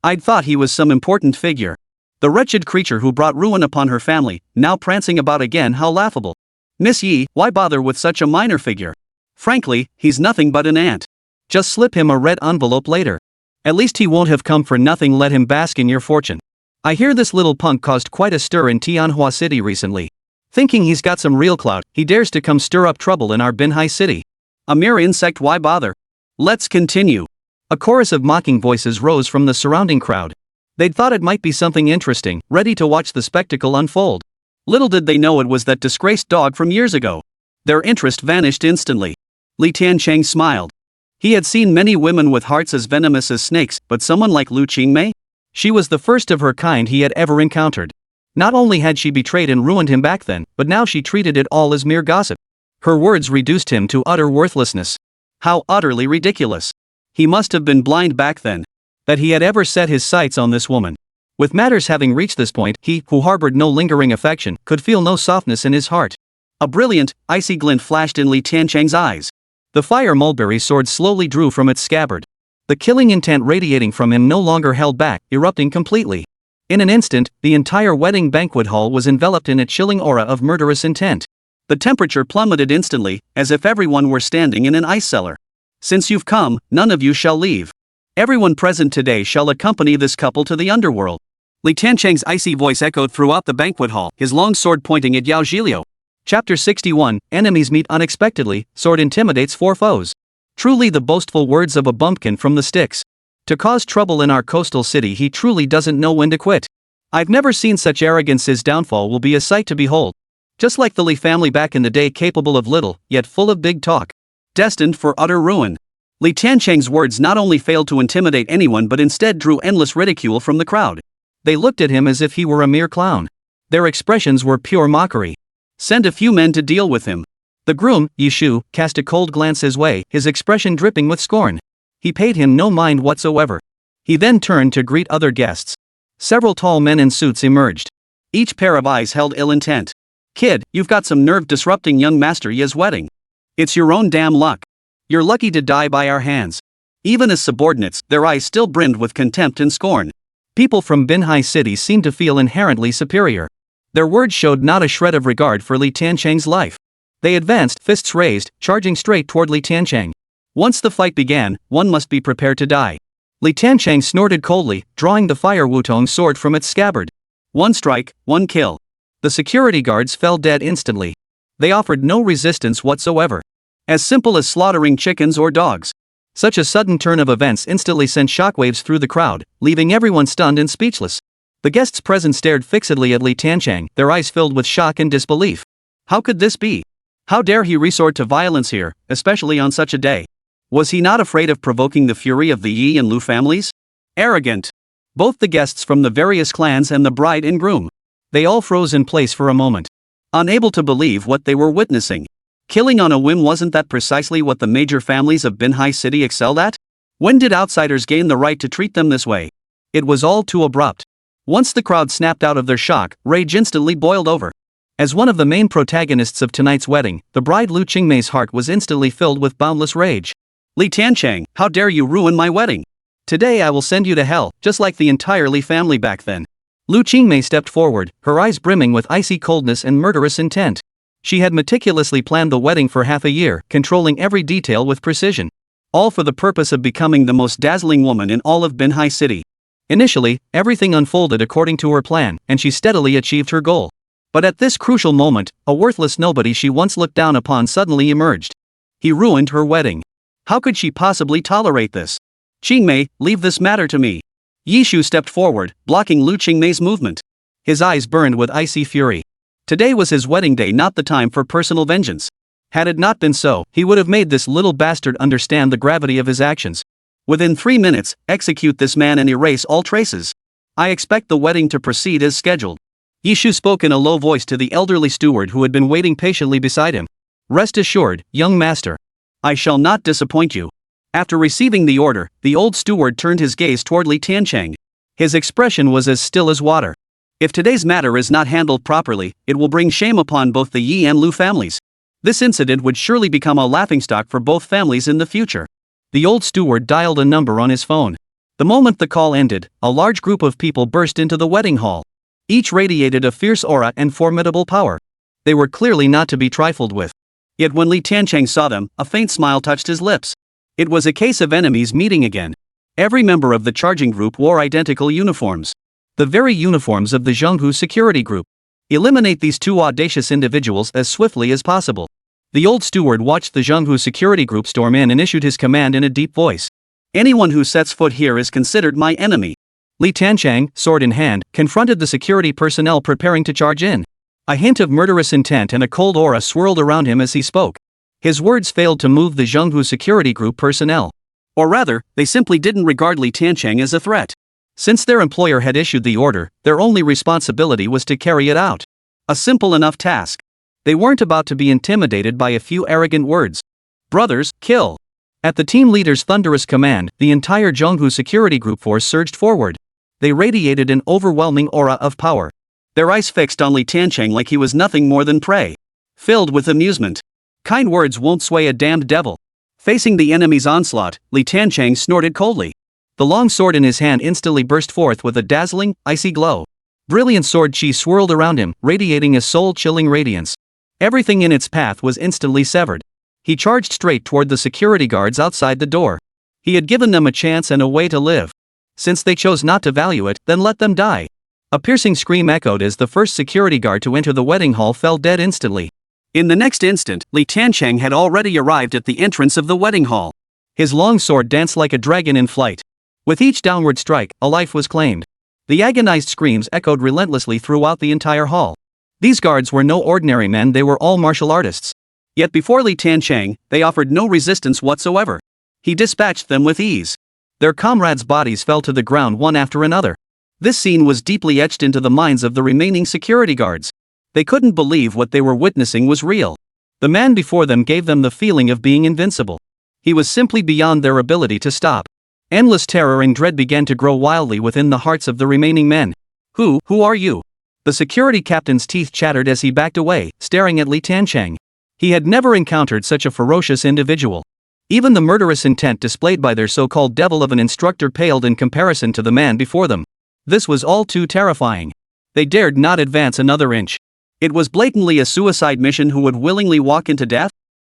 I'd thought he was some important figure. The wretched creature who brought ruin upon her family, now prancing about again, how laughable. Miss Yi, why bother with such a minor figure? Frankly, he's nothing but an ant. Just slip him a red envelope later. At least he won't have come for nothing. Let him bask in your fortune. I hear this little punk caused quite a stir in Tianhua City recently. Thinking he's got some real clout, he dares to come stir up trouble in our Binhai City. A mere insect, why bother? Let's continue. A chorus of mocking voices rose from the surrounding crowd. They'd thought it might be something interesting, ready to watch the spectacle unfold. Little did they know it was that disgraced dog from years ago. Their interest vanished instantly. Li Tiancheng smiled. He had seen many women with hearts as venomous as snakes, but someone like Lu Qingmei? She was the first of her kind he had ever encountered. Not only had she betrayed and ruined him back then, but now she treated it all as mere gossip. Her words reduced him to utter worthlessness. How utterly ridiculous. He must have been blind back then. That he had ever set his sights on this woman. With matters having reached this point, he, who harbored no lingering affection, could feel no softness in his heart. A brilliant, icy glint flashed in Li Tiancheng's eyes. The fire mulberry sword slowly drew from its scabbard. The killing intent radiating from him no longer held back, erupting completely. In an instant, the entire wedding banquet hall was enveloped in a chilling aura of murderous intent. The temperature plummeted instantly, as if everyone were standing in an ice cellar. Since you've come, none of you shall leave. Everyone present today shall accompany this couple to the underworld. Li Tiancheng's icy voice echoed throughout the banquet hall, his long sword pointing at Yao Zhiliu. Chapter 61, Enemies Meet Unexpectedly, Sword Intimidates Four Foes. Truly the boastful words of a bumpkin from the sticks. To cause trouble in our coastal city, he truly doesn't know when to quit. I've never seen such arrogance. His downfall will be a sight to behold. Just like the Li family back in the day, capable of little, yet full of big talk. Destined for utter ruin. Li Tiancheng's words not only failed to intimidate anyone but instead drew endless ridicule from the crowd. They looked at him as if he were a mere clown. Their expressions were pure mockery. Send a few men to deal with him. The groom, Yishu, cast a cold glance his way, his expression dripping with scorn. He paid him no mind whatsoever. He then turned to greet other guests. Several tall men in suits emerged. Each pair of eyes held ill intent. Kid, you've got some nerve disrupting young Master Yi's wedding. It's your own damn luck. You're lucky to die by our hands. Even as subordinates, their eyes still brimmed with contempt and scorn. People from Binhai City seemed to feel inherently superior. Their words showed not a shred of regard for Li Tiancheng's life. They advanced, fists raised, charging straight toward Li Tiancheng. Once the fight began, one must be prepared to die. Li Tiancheng snorted coldly, drawing the fire wutong sword from its scabbard. One strike, one kill. The security guards fell dead instantly. They offered no resistance whatsoever. As simple as slaughtering chickens or dogs. Such a sudden turn of events instantly sent shockwaves through the crowd, leaving everyone stunned and speechless. The guests present stared fixedly at Li Tiancheng, their eyes filled with shock and disbelief. How could this be? How dare he resort to violence here, especially on such a day? Was he not afraid of provoking the fury of the Yi and Lu families? Arrogant. Both the guests from the various clans and the bride and groom. They all froze in place for a moment. Unable to believe what they were witnessing. Killing on a whim, wasn't that precisely what the major families of Binhai City excelled at? When did outsiders gain the right to treat them this way? It was all too abrupt. Once the crowd snapped out of their shock, rage instantly boiled over. As one of the main protagonists of tonight's wedding, the bride Lu Qingmei's heart was instantly filled with boundless rage. Li Tiancheng, how dare you ruin my wedding? Today I will send you to hell, just like the entire Li family back then. Lu Qingmei stepped forward, her eyes brimming with icy coldness and murderous intent. She had meticulously planned the wedding for half a year, controlling every detail with precision. All for the purpose of becoming the most dazzling woman in all of Binhai City. Initially, everything unfolded according to her plan, and she steadily achieved her goal. But at this crucial moment, a worthless nobody she once looked down upon suddenly emerged. He ruined her wedding. How could she possibly tolerate this? Qingmei, leave this matter to me. Yishu stepped forward, blocking Lu Qingmei's movement. His eyes burned with icy fury. Today was his wedding day, not the time for personal vengeance. Had it not been so, he would have made this little bastard understand the gravity of his actions. Within 3 minutes, execute this man and erase all traces. I expect the wedding to proceed as scheduled. Yishu spoke in a low voice to the elderly steward who had been waiting patiently beside him. Rest assured, young master. I shall not disappoint you. After receiving the order, the old steward turned his gaze toward Li Tiancheng. His expression was as still as water. If today's matter is not handled properly, it will bring shame upon both the Yi and Lu families. This incident would surely become a laughingstock for both families in the future. The old steward dialed a number on his phone. The moment the call ended, a large group of people burst into the wedding hall. Each radiated a fierce aura and formidable power. They were clearly not to be trifled with. Yet when Li Tiancheng saw them, a faint smile touched his lips. It was a case of enemies meeting again. Every member of the charging group wore identical uniforms. The very uniforms of the Zhenghu security group. Eliminate these two audacious individuals as swiftly as possible. The old steward watched the Zhenghu security group storm in and issued his command in a deep voice. Anyone who sets foot here is considered my enemy. Li Tiancheng, sword in hand, confronted the security personnel preparing to charge in. A hint of murderous intent and a cold aura swirled around him as he spoke. His words failed to move the Zhenghu security group personnel. Or rather, they simply didn't regard Li Tiancheng as a threat. Since their employer had issued the order, their only responsibility was to carry it out. A simple enough task. They weren't about to be intimidated by a few arrogant words. Brothers, kill! At the team leader's thunderous command, the entire Zhenghu security group force surged forward. They radiated an overwhelming aura of power. Their eyes fixed on Li Tiancheng like he was nothing more than prey. Filled with amusement. Kind words won't sway a damned devil. Facing the enemy's onslaught, Li Tiancheng snorted coldly. The long sword in his hand instantly burst forth with a dazzling, icy glow. Brilliant sword chi swirled around him, radiating a soul-chilling radiance. Everything in its path was instantly severed. He charged straight toward the security guards outside the door. He had given them a chance and a way to live. Since they chose not to value it, then let them die. A piercing scream echoed as the first security guard to enter the wedding hall fell dead instantly. In the next instant, Li Tiancheng had already arrived at the entrance of the wedding hall. His long sword danced like a dragon in flight. With each downward strike, a life was claimed. The agonized screams echoed relentlessly throughout the entire hall. These guards were no ordinary men, they were all martial artists. Yet before Li Tiancheng, they offered no resistance whatsoever. He dispatched them with ease. Their comrades' bodies fell to the ground one after another. This scene was deeply etched into the minds of the remaining security guards. They couldn't believe what they were witnessing was real. The man before them gave them the feeling of being invincible. He was simply beyond their ability to stop. Endless terror and dread began to grow wildly within the hearts of the remaining men. Who are you? The security captain's teeth chattered as he backed away, staring at Li Tiancheng. He had never encountered such a ferocious individual. Even the murderous intent displayed by their so-called devil of an instructor paled in comparison to the man before them. This was all too terrifying. They dared not advance another inch. It was blatantly a suicide mission. Who would willingly walk into death?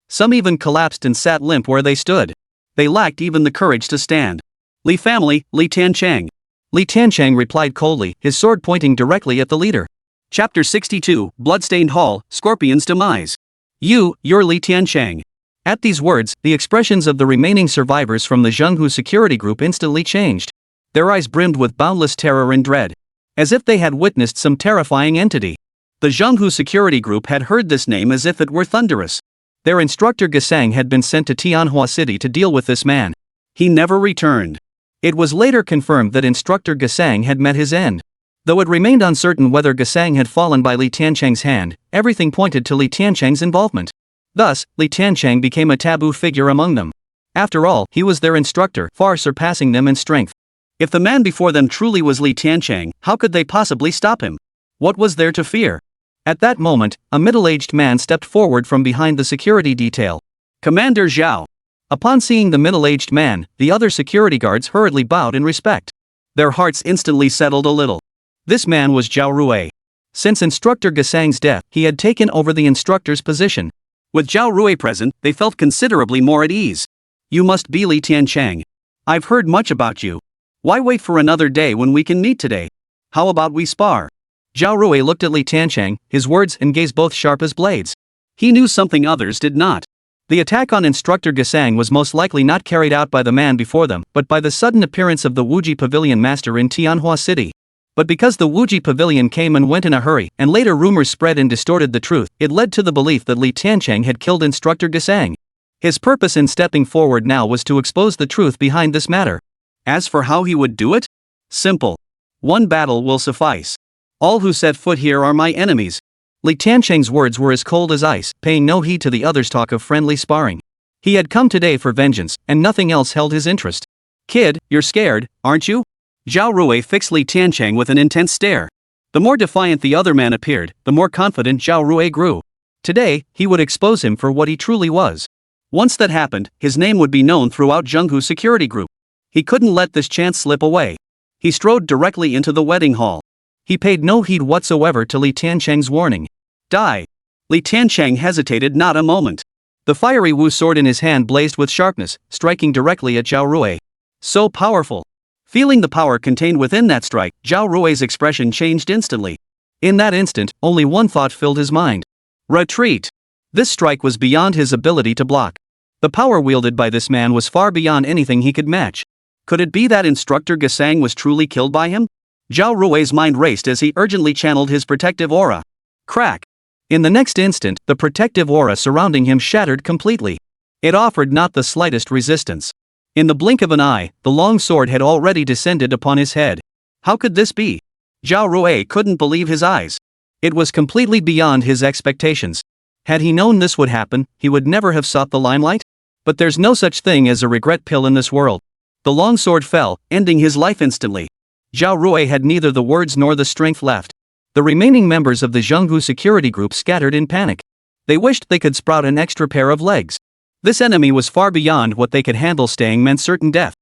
Some even collapsed and sat limp where they stood. They lacked even the courage to stand. Li family, Li Tiancheng. Li Tiancheng replied coldly, his sword pointing directly at the leader. Chapter 62, Bloodstained Hall, Scorpion's Demise. You're Li Tiancheng. At these words, the expressions of the remaining survivors from the Zhenghu security group instantly changed. Their eyes brimmed with boundless terror and dread. As if they had witnessed some terrifying entity. The Zhenghu security group had heard this name as if it were thunderous. Their instructor Gesang had been sent to Tianhua City to deal with this man. He never returned. It was later confirmed that instructor Gesang had met his end. Though it remained uncertain whether Gesang had fallen by Li Tiancheng's hand, everything pointed to Li Tiancheng's involvement. Thus, Li Tiancheng became a taboo figure among them. After all, he was their instructor, far surpassing them in strength. If the man before them truly was Li Tiancheng, how could they possibly stop him? What was there to fear? At that moment, a middle-aged man stepped forward from behind the security detail. Commander Zhao. Upon seeing the middle-aged man, the other security guards hurriedly bowed in respect. Their hearts instantly settled a little. This man was Zhao Rui. Since instructor Gesang's death, he had taken over the instructor's position. With Zhao Rui present, they felt considerably more at ease. You must be Li Tiancheng. I've heard much about you. Why wait for another day when we can meet today? How about we spar? Zhao Rui looked at Li Tiancheng, his words and gaze both sharp as blades. He knew something others did not. The attack on Instructor Gesang was most likely not carried out by the man before them, but by the sudden appearance of the Wuji Pavilion Master in Tianhua City. But because the Wuji Pavilion came and went in a hurry, and later rumors spread and distorted the truth, it led to the belief that Li Tiancheng had killed Instructor Gesang. His purpose in stepping forward now was to expose the truth behind this matter. As for how he would do it? Simple. One battle will suffice. All who set foot here are my enemies. Li Tiancheng's words were as cold as ice, paying no heed to the others' talk of friendly sparring. He had come today for vengeance, and nothing else held his interest. Kid, you're scared, aren't you? Zhao Rui fixed Li Tiancheng with an intense stare. The more defiant the other man appeared, the more confident Zhao Rui grew. Today, he would expose him for what he truly was. Once that happened, his name would be known throughout Zhenghu Security Group. He couldn't let this chance slip away. He strode directly into the wedding hall. He paid no heed whatsoever to Li Tiancheng's warning. Die. Li Tiancheng hesitated not a moment. The fiery Wu sword in his hand blazed with sharpness, striking directly at Zhao Rui. So powerful. Feeling the power contained within that strike, Zhao Rui's expression changed instantly. In that instant, only one thought filled his mind. Retreat. This strike was beyond his ability to block. The power wielded by this man was far beyond anything he could match. Could it be that Instructor Gesang was truly killed by him? Zhao Rui's mind raced as he urgently channeled his protective aura. Crack! In the next instant, the protective aura surrounding him shattered completely. It offered not the slightest resistance. In the blink of an eye, the long sword had already descended upon his head. How could this be? Zhao Rui couldn't believe his eyes. It was completely beyond his expectations. Had he known this would happen, he would never have sought the limelight. But there's no such thing as a regret pill in this world. The long sword fell, ending his life instantly. Zhao Rui had neither the words nor the strength left. The remaining members of the Zhenghu Security Group scattered in panic. They wished they could sprout an extra pair of legs. This enemy was far beyond what they could handle. Staying meant certain death.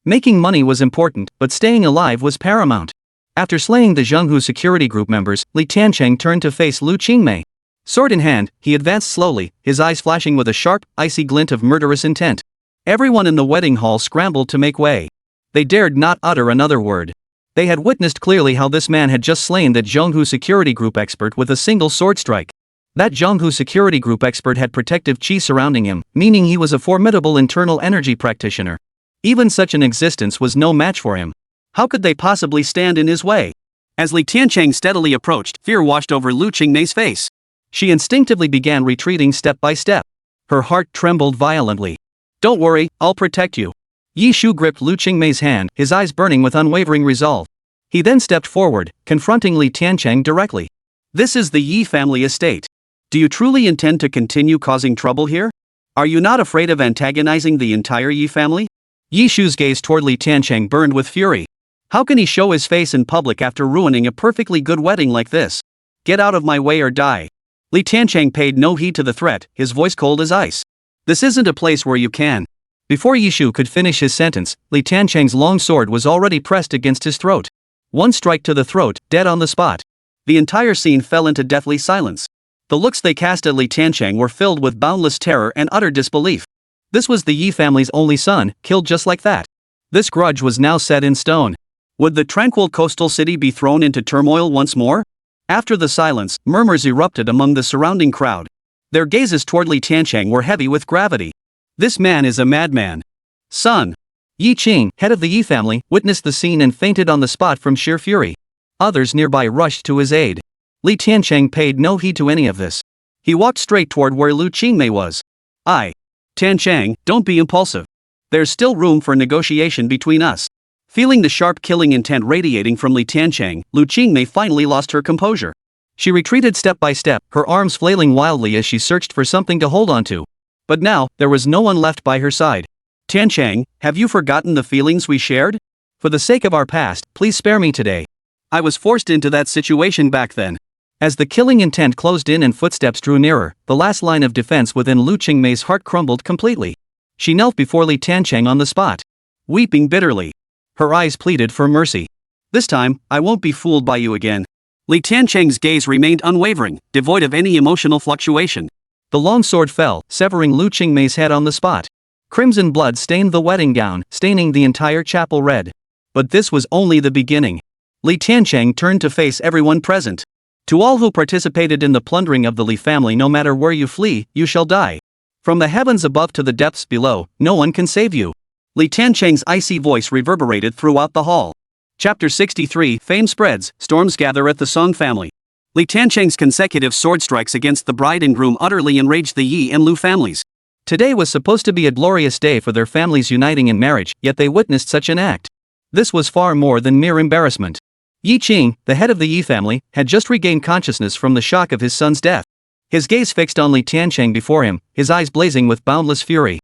Making money was important, but staying alive was paramount. After slaying the Zhenghu Security Group members, Li Tiancheng turned to face Lu Qingmei. Sword in hand, he advanced slowly, his eyes flashing with a sharp, icy glint of murderous intent. Everyone in the wedding hall scrambled to make way. They dared not utter another word. They had witnessed clearly how this man had just slain that Zhenghu Security Group expert with a single sword strike. That Zhenghu Security Group expert had protective chi surrounding him, meaning he was a formidable internal energy practitioner. Even such an existence was no match for him. How could they possibly stand in his way? As Li Tiancheng steadily approached, fear washed over Lu Qingmei's face. She instinctively began retreating step by step. Her heart trembled violently. Don't worry, I'll protect you. Yi Shu gripped Lu Qingmei's hand, his eyes burning with unwavering resolve. He then stepped forward, confronting Li Tiancheng directly. This is the Yi family estate. Do you truly intend to continue causing trouble here? Are you not afraid of antagonizing the entire Yi family? Yi Shu's gaze toward Li Tiancheng burned with fury. How can he show his face in public after ruining a perfectly good wedding like this? Get out of my way or die. Li Tiancheng paid no heed to the threat, his voice cold as ice. This isn't a place where you can. Before Yi Shu could finish his sentence, Li Tiancheng's long sword was already pressed against his throat. One strike to the throat, dead on the spot. The entire scene fell into deathly silence. The looks they cast at Li Tiancheng were filled with boundless terror and utter disbelief. This was the Yi family's only son, killed just like that. This grudge was now set in stone. Would the tranquil coastal city be thrown into turmoil once more? After the silence, murmurs erupted among the surrounding crowd. Their gazes toward Li Tiancheng were heavy with gravity. This man is a madman. Son. Yi Qing, head of the Yi family, witnessed the scene and fainted on the spot from sheer fury. Others nearby rushed to his aid. Li Tiancheng paid no heed to any of this. He walked straight toward where Lu Qingmei was. Tiancheng, don't be impulsive. There's still room for negotiation between us. Feeling the sharp killing intent radiating from Li Tiancheng, Lu Qingmei finally lost her composure. She retreated step by step, her arms flailing wildly as she searched for something to hold onto. But now, there was no one left by her side. Tiancheng, have you forgotten the feelings we shared? For the sake of our past, please spare me today. I was forced into that situation back then. As the killing intent closed in and footsteps drew nearer, the last line of defense within Lu Qingmei's heart crumbled completely. She knelt before Li Tiancheng on the spot, weeping bitterly. Her eyes pleaded for mercy. This time, I won't be fooled by you again. Li Tiancheng's gaze remained unwavering, devoid of any emotional fluctuation. The long sword fell, severing Lu Qingmei's head on the spot. Crimson blood stained the wedding gown, staining the entire chapel red. But this was only the beginning. Li Tiancheng turned to face everyone present. To all who participated in the plundering of the Li family, no matter where you flee, you shall die. From the heavens above to the depths below, no one can save you. Li Tiancheng's icy voice reverberated throughout the hall. Chapter 63 Fame spreads, storms gather at the Song family. Li Tiancheng's consecutive sword strikes against the bride and groom utterly enraged the Yi and Lu families. Today was supposed to be a glorious day for their families uniting in marriage, yet they witnessed such an act. This was far more than mere embarrassment. Yi Qing, the head of the Yi family, had just regained consciousness from the shock of his son's death. His gaze fixed on Li Tiancheng before him, his eyes blazing with boundless fury.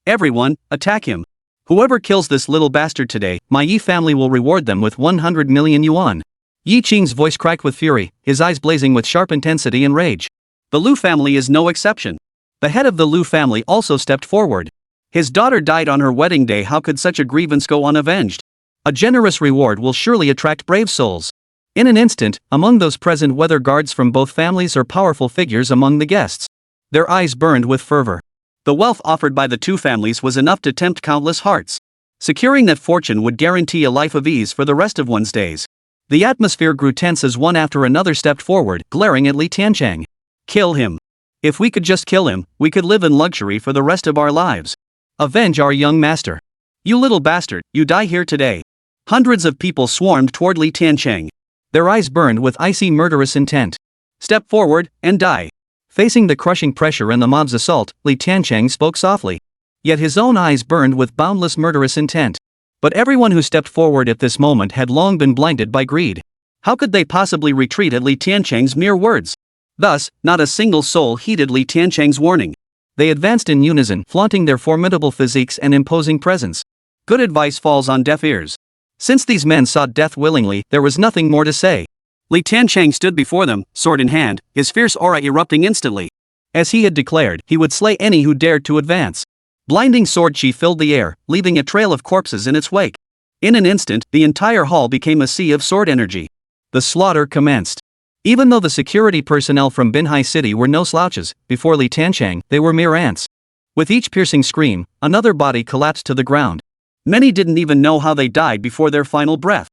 Everyone, attack him. Whoever kills this little bastard today, my Yi family will reward them with 100 million yuan. Yi Qing's voice cracked with fury, his eyes blazing with sharp intensity and rage. The Lu family is no exception. The head of the Lu family also stepped forward. His daughter died on her wedding day. How could such a grievance go unavenged? A generous reward will surely attract brave souls. In an instant, among those present whether guards from both families or powerful figures among the guests, their eyes burned with fervor. The wealth offered by the two families was enough to tempt countless hearts. Securing that fortune would guarantee a life of ease for the rest of one's days. The atmosphere grew tense as one after another stepped forward, glaring at Li Tiancheng. Kill him. If we could just kill him, we could live in luxury for the rest of our lives. Avenge our young master. You little bastard, you die here today. Hundreds of people swarmed toward Li Tiancheng. Their eyes burned with icy murderous intent. Step forward, and die. Facing the crushing pressure and the mob's assault, Li Tiancheng spoke softly. Yet his own eyes burned with boundless murderous intent. But everyone who stepped forward at this moment had long been blinded by greed. How could they possibly retreat at Li Tiancheng's mere words? Thus, not a single soul heeded Li Tiancheng's warning. They advanced in unison, flaunting their formidable physiques and imposing presence. Good advice falls on deaf ears. Since these men sought death willingly, there was nothing more to say. Li Tiancheng stood before them, sword in hand, his fierce aura erupting instantly. As he had declared, he would slay any who dared to advance. Blinding sword chi filled the air, leaving a trail of corpses in its wake. In an instant, the entire hall became a sea of sword energy. The slaughter commenced. Even though the security personnel from Manhwa City were no slouches, before Li Tiancheng, they were mere ants. With each piercing scream, another body collapsed to the ground. Many didn't even know how they died before their final breath.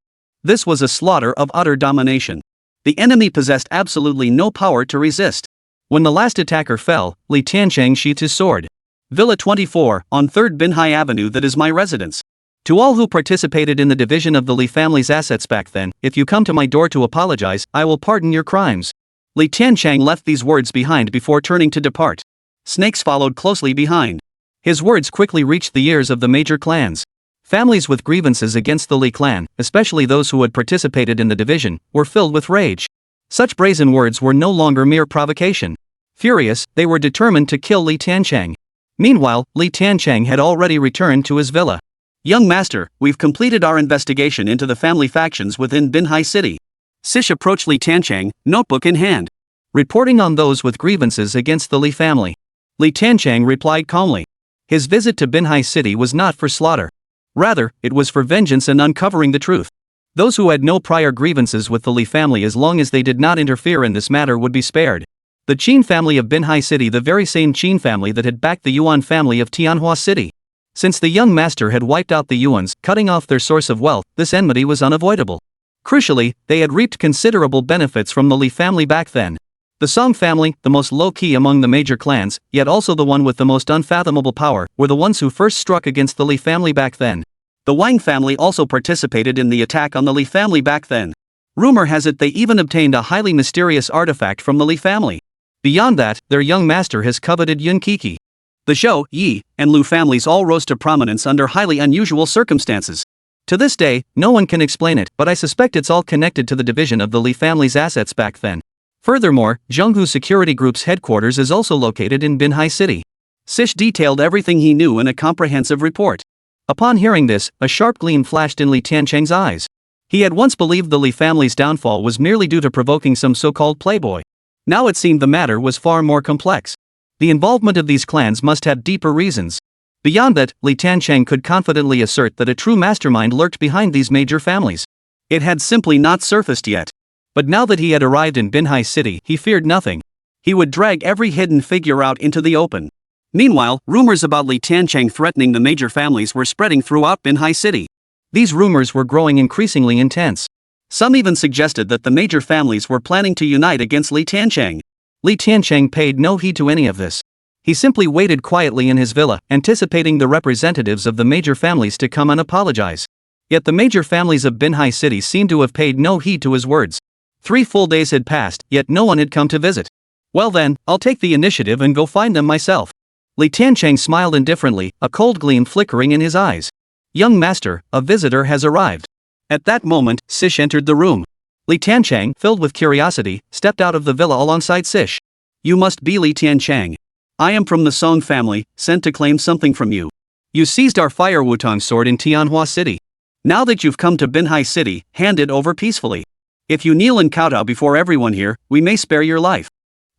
This was a slaughter of utter domination. The enemy possessed absolutely no power to resist. When the last attacker fell, Li Tiancheng sheathed his sword. Villa 24, on 3rd Manhwa Avenue, that is my residence. To all who participated in the division of the Li family's assets back then, if you come to my door to apologize, I will pardon your crimes. Li Tiancheng left these words behind before turning to depart. Snakes followed closely behind. His words quickly reached the ears of the major clans. Families with grievances against the Li clan, especially those who had participated in the division, were filled with rage. Such brazen words were no longer mere provocation. Furious, they were determined to kill Li Tiancheng. Meanwhile, Li Tiancheng had already returned to his villa. Young master, we've completed our investigation into the family factions within Manhwa City. Sish approached Li Tiancheng, notebook in hand. Reporting on those with grievances against the Li family. Li Tiancheng replied calmly. His visit to Manhwa City was not for slaughter. Rather, it was for vengeance and uncovering the truth. Those who had no prior grievances with the Li family, as long as they did not interfere in this matter, would be spared. The Chen family of Manhwa City, the very same Chen family that had backed the Yuan family of Tianhua City. Since the young master had wiped out the Yuans, cutting off their source of wealth, this enmity was unavoidable. Crucially, they had reaped considerable benefits from the Li family back then. The Song family, the most low-key among the major clans, yet also the one with the most unfathomable power, were the ones who first struck against the Li family back then. The Wang family also participated in the attack on the Li family back then. Rumor has it they even obtained a highly mysterious artifact from the Li family. Beyond that, their young master has coveted Yun Kiki. The Zhou, Yi, and Lu families all rose to prominence under highly unusual circumstances. To this day, no one can explain it, but I suspect it's all connected to the division of the Li family's assets back then. Furthermore, Zhonghu Security Group's headquarters is also located in Manhwa City. Sish detailed everything he knew in a comprehensive report. Upon hearing this, a sharp gleam flashed in Li Tiancheng's eyes. He had once believed the Li family's downfall was merely due to provoking some so-called playboy. Now it seemed the matter was far more complex. The involvement of these clans must have deeper reasons. Beyond that, Li Tiancheng could confidently assert that a true mastermind lurked behind these major families. It had simply not surfaced yet. But now that he had arrived in Manhwa City, he feared nothing. He would drag every hidden figure out into the open. Meanwhile, rumors about Li Tiancheng threatening the major families were spreading throughout Manhwa City. These rumors were growing increasingly intense. Some even suggested that the major families were planning to unite against Li Tiancheng. Li Tiancheng paid no heed to any of this. He simply waited quietly in his villa, anticipating the representatives of the major families to come and apologize. Yet the major families of Manhwa City seemed to have paid no heed to his words. 3 full days had passed, yet no one had come to visit. Well then, I'll take the initiative and go find them myself. Tiancheng smiled indifferently, a cold gleam flickering in his eyes. Young master, a visitor has arrived. At that moment, Sish entered the room. Tiancheng, filled with curiosity, stepped out of the villa alongside Sish. You must be Tiancheng. I am from the Song family, sent to claim something from you. You seized our fire Wutong sword in Tianhua City. Now that you've come to Manhwa City, hand it over peacefully. If you kneel and kowtow before everyone here, we may spare your life.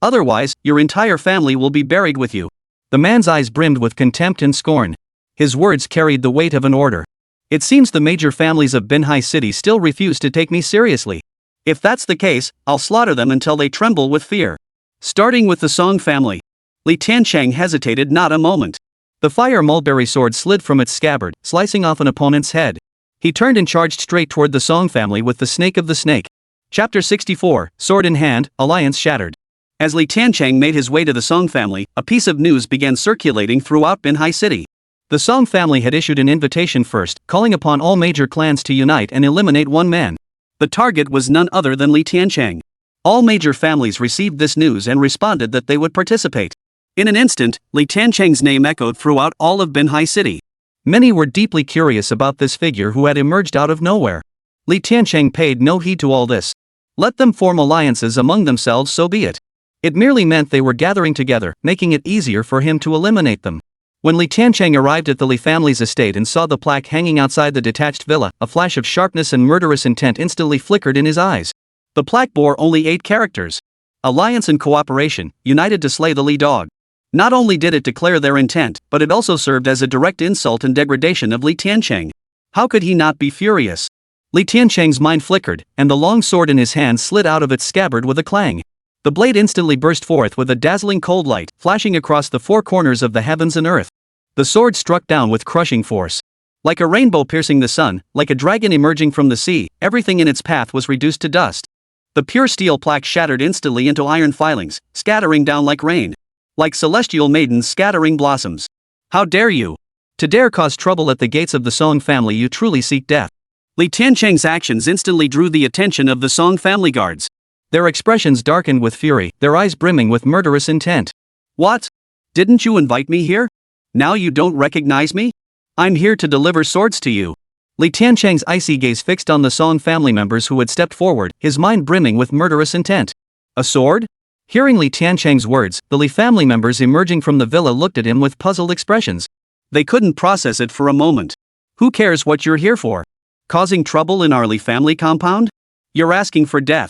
Otherwise, your entire family will be buried with you. The man's eyes brimmed with contempt and scorn. His words carried the weight of an order. It seems the major families of Manhwa City still refuse to take me seriously. If that's the case, I'll slaughter them until they tremble with fear. Starting with the Song family. Tiancheng hesitated not a moment. The fire mulberry sword slid from its scabbard, slicing off an opponent's head. He turned and charged straight toward the Song family with the snake of the snake. Chapter 64, Sword in Hand, Alliance Shattered. As Tiancheng made his way to the Song family, a piece of news began circulating throughout Manhwa City. The Song family had issued an invitation first, calling upon all major clans to unite and eliminate one man. The target was none other than Tiancheng. All major families received this news and responded that they would participate. In an instant, Tiancheng's name echoed throughout all of Manhwa City. Many were deeply curious about this figure who had emerged out of nowhere. Tiancheng paid no heed to all this. Let them form alliances among themselves, so be it. It merely meant they were gathering together, making it easier for him to eliminate them. When Tiancheng arrived at the Li family's estate and saw the plaque hanging outside the detached villa, a flash of sharpness and murderous intent instantly flickered in his eyes. The plaque bore only 8 characters. Alliance and cooperation, united to slay the Li dog. Not only did it declare their intent, but it also served as a direct insult and degradation of Tiancheng. How could he not be furious? Tiancheng's mind flickered, and the long sword in his hand slid out of its scabbard with a clang. The blade instantly burst forth with a dazzling cold light, flashing across the 4 corners of the heavens and earth. The sword struck down with crushing force. Like a rainbow piercing the sun, like a dragon emerging from the sea, everything in its path was reduced to dust. The pure steel plaque shattered instantly into iron filings, scattering down like rain. Like celestial maidens scattering blossoms. How dare you? To dare cause trouble at the gates of the Song family, you truly seek death. Tiancheng's actions instantly drew the attention of the Song family guards. Their expressions darkened with fury, their eyes brimming with murderous intent. What? Didn't you invite me here? Now you don't recognize me? I'm here to deliver swords to you. Tiancheng's icy gaze fixed on the Song family members who had stepped forward, his mind brimming with murderous intent. A sword? Hearing Tiancheng's words, the Li family members emerging from the villa looked at him with puzzled expressions. They couldn't process it for a moment. Who cares what you're here for? Causing trouble in our Li family compound? You're asking for death.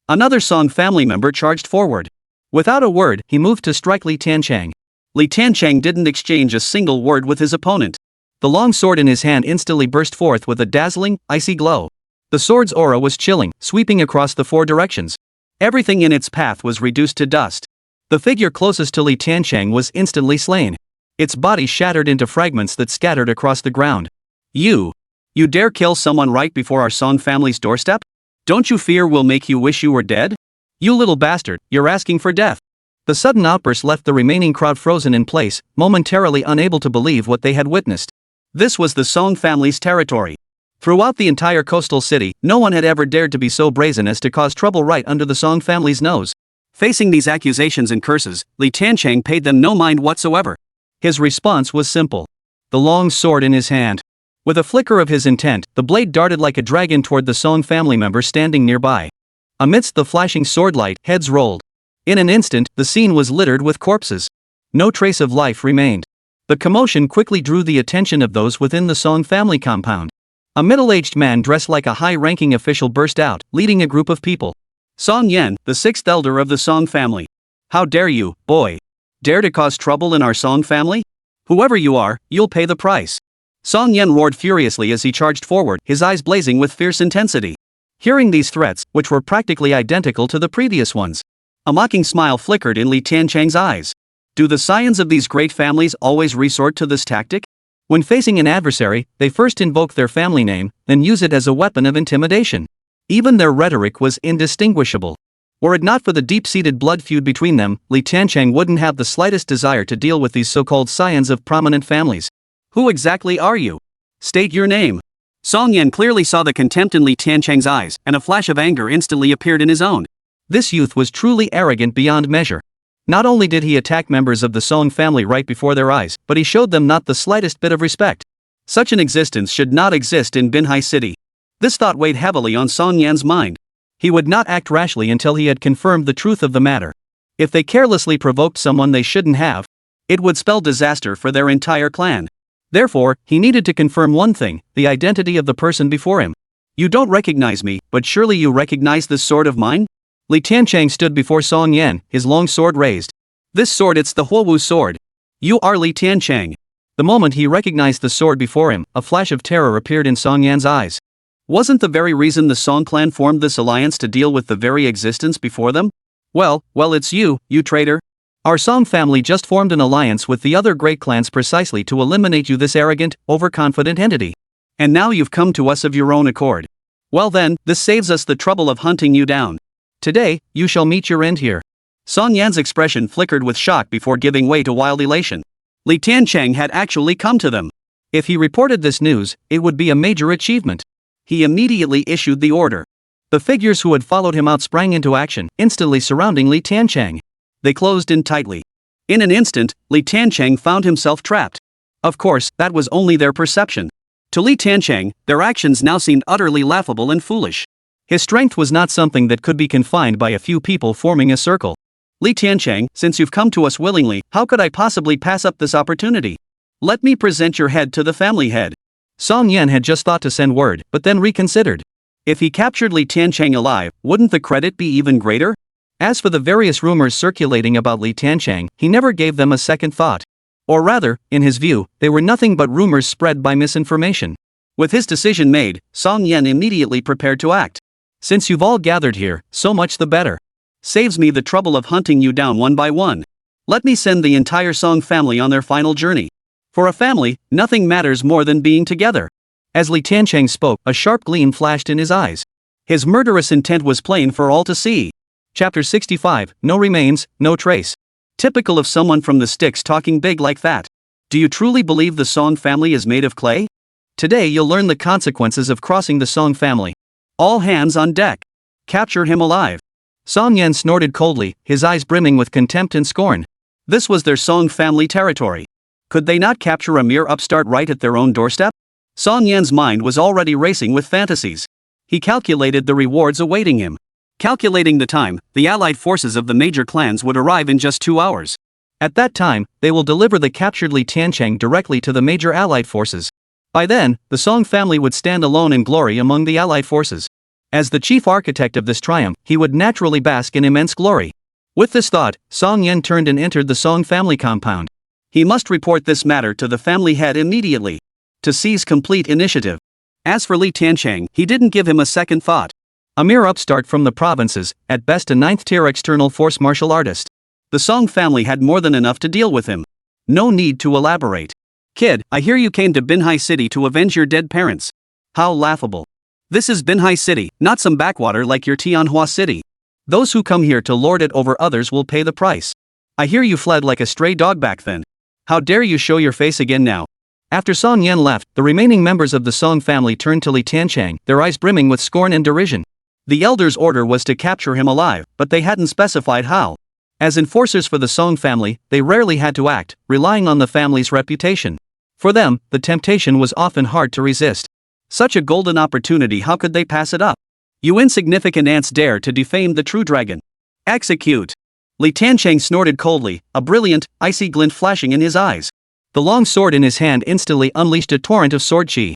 Another Song family member charged forward. Without a word, he moved to strike Tiancheng. Tiancheng didn't exchange a single word with his opponent. The long sword in his hand instantly burst forth with a dazzling, icy glow. The sword's aura was chilling, sweeping across the 4 directions. Everything in its path was reduced to dust. The figure closest to Tiancheng was instantly slain. Its body shattered into fragments that scattered across the ground. You dare kill someone right before our Song family's doorstep? Don't you fear we'll make you wish you were dead? You little bastard, you're asking for death. The sudden outburst left the remaining crowd frozen in place, momentarily unable to believe what they had witnessed. This was the Song family's territory. Throughout the entire coastal city, no one had ever dared to be so brazen as to cause trouble right under the Song family's nose. Facing these accusations and curses, Tiancheng paid them no mind whatsoever. His response was simple. The long sword in his hand. With a flicker of his intent, the blade darted like a dragon toward the Song family member standing nearby. Amidst the flashing sword light, heads rolled. In an instant, the scene was littered with corpses. No trace of life remained. The commotion quickly drew the attention of those within the Song family compound. A middle-aged man dressed like a high-ranking official burst out, leading a group of people. Song Yan, the 6th elder of the Song family. How dare you, boy? Dare to cause trouble in our Song family? Whoever you are, you'll pay the price. Song Yan roared furiously as he charged forward, his eyes blazing with fierce intensity. Hearing these threats, which were practically identical to the previous ones, a mocking smile flickered in Tiancheng's eyes. Do the scions of these great families always resort to this tactic? When facing an adversary, they first invoke their family name, then use it as a weapon of intimidation. Even their rhetoric was indistinguishable. Were it not for the deep-seated blood feud between them, Tiancheng wouldn't have the slightest desire to deal with these so-called scions of prominent families. Who exactly are you? State your name. Song Yan clearly saw the contempt in Tiancheng's eyes, and a flash of anger instantly appeared in his own. This youth was truly arrogant beyond measure. Not only did he attack members of the Song family right before their eyes, but he showed them not the slightest bit of respect. Such an existence should not exist in Manhwa City. This thought weighed heavily on Song Yan's mind. He would not act rashly until he had confirmed the truth of the matter. If they carelessly provoked someone they shouldn't have, it would spell disaster for their entire clan. Therefore, he needed to confirm one thing, the identity of the person before him. You don't recognize me, but surely you recognize this sword of mine? Tiancheng stood before Song Yan, his long sword raised. This sword, it's the Huowu sword. You are Tiancheng. The moment he recognized the sword before him, a flash of terror appeared in Song Yan's eyes. Wasn't the very reason the Song clan formed this alliance to deal with the very existence before them? Well, it's you traitor. Our Song family just formed an alliance with the other great clans precisely to eliminate you, this arrogant, overconfident entity. And now you've come to us of your own accord. Well then, this saves us the trouble of hunting you down. Today, you shall meet your end here. Song Yan's expression flickered with shock before giving way to wild elation. Tiancheng had actually come to them. If he reported this news, it would be a major achievement. He immediately issued the order. The figures who had followed him out sprang into action, instantly surrounding Tiancheng. They closed in tightly. In an instant, Tiancheng found himself trapped. Of course, that was only their perception. To Tiancheng, their actions now seemed utterly laughable and foolish. His strength was not something that could be confined by a few people forming a circle. Tiancheng, since you've come to us willingly, how could I possibly pass up this opportunity? Let me present your head to the family head. Song Yan had just thought to send word, but then reconsidered. If he captured Tiancheng alive, wouldn't the credit be even greater? As for the various rumors circulating about Tiancheng, he never gave them a second thought. Or rather, in his view, they were nothing but rumors spread by misinformation. With his decision made, Song Yan immediately prepared to act. Since you've all gathered here, so much the better. Saves me the trouble of hunting you down one by one. Let me send the entire Song family on their final journey. For a family, nothing matters more than being together. As Tiancheng spoke, a sharp gleam flashed in his eyes. His murderous intent was plain for all to see. Chapter 65, No Remains, No Trace. Typical of someone from the sticks talking big like that. Do you truly believe the Song family is made of clay? Today you'll learn the consequences of crossing the Song family. All hands on deck. Capture him alive. Song Yan snorted coldly, his eyes brimming with contempt and scorn. This was their Song family territory. Could they not capture a mere upstart right at their own doorstep? Song Yan's mind was already racing with fantasies. He calculated the rewards awaiting him. Calculating the time, the allied forces of the major clans would arrive in just 2 hours. At that time, they will deliver the captured Tiancheng directly to the major allied forces. By then, the Song family would stand alone in glory among the allied forces. As the chief architect of this triumph, he would naturally bask in immense glory. With this thought, Song Yan turned and entered the Song family compound. He must report this matter to the family head immediately. To seize complete initiative. As for Tiancheng, he didn't give him a second thought. A mere upstart from the provinces, at best a 9th-tier external force martial artist. The Song family had more than enough to deal with him. No need to elaborate. Kid, I hear you came to Manhwa City to avenge your dead parents. How laughable. This is Manhwa City, not some backwater like your Tianhua City. Those who come here to lord it over others will pay the price. I hear you fled like a stray dog back then. How dare you show your face again now? After Song Yan left, the remaining members of the Song family turned to Tiancheng, their eyes brimming with scorn and derision. The elder's order was to capture him alive, but they hadn't specified how. As enforcers for the Song family, they rarely had to act, relying on the family's reputation. For them, the temptation was often hard to resist. Such a golden opportunity, how could they pass it up? You insignificant ants dare to defame the true dragon. Execute! Tiancheng snorted coldly, a brilliant, icy glint flashing in his eyes. The long sword in his hand instantly unleashed a torrent of sword chi.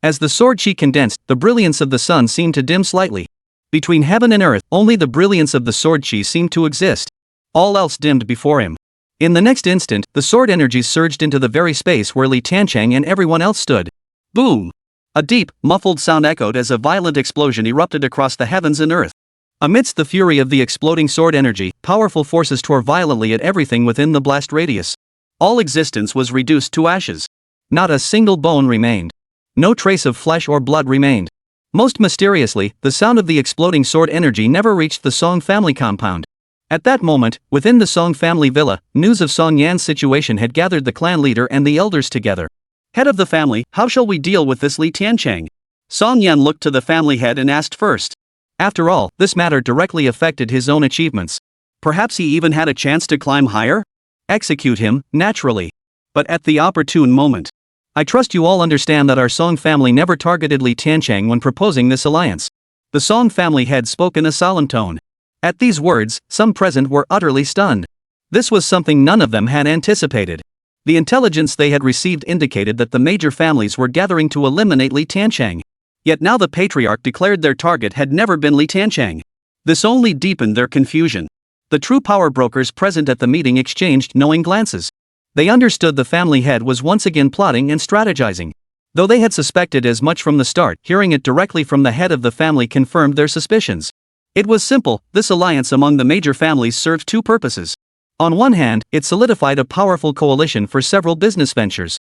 As the sword chi condensed, the brilliance of the sun seemed to dim slightly. Between heaven and earth, only the brilliance of the sword chi seemed to exist. All else dimmed before him. In the next instant, the sword energies surged into the very space where Tiancheng and everyone else stood. Boom! A deep, muffled sound echoed as a violent explosion erupted across the heavens and earth. Amidst the fury of the exploding sword energy, powerful forces tore violently at everything within the blast radius. All existence was reduced to ashes. Not a single bone remained. No trace of flesh or blood remained. Most mysteriously, the sound of the exploding sword energy never reached the Song family compound. At that moment, within the Song family villa, news of Song Yan's situation had gathered the clan leader and the elders together. Head of the family, how shall we deal with this Li Tiancheng? Song Yan looked to the family head and asked first. After all, this matter directly affected his own achievements. Perhaps he even had a chance to climb higher? Execute him, naturally. But at the opportune moment. I trust you all understand that our Song family never targeted Li Tiancheng when proposing this alliance. The Song family head spoke in a solemn tone. At these words, some present were utterly stunned. This was something none of them had anticipated. The intelligence they had received indicated that the major families were gathering to eliminate Li Tiancheng. Yet now the patriarch declared their target had never been Li Tiancheng. This only deepened their confusion. The true power brokers present at the meeting exchanged knowing glances. They understood the family head was once again plotting and strategizing. Though they had suspected as much from the start, hearing it directly from the head of the family confirmed their suspicions. It was simple, this alliance among the major families served two purposes. On one hand, it solidified a powerful coalition for several business ventures.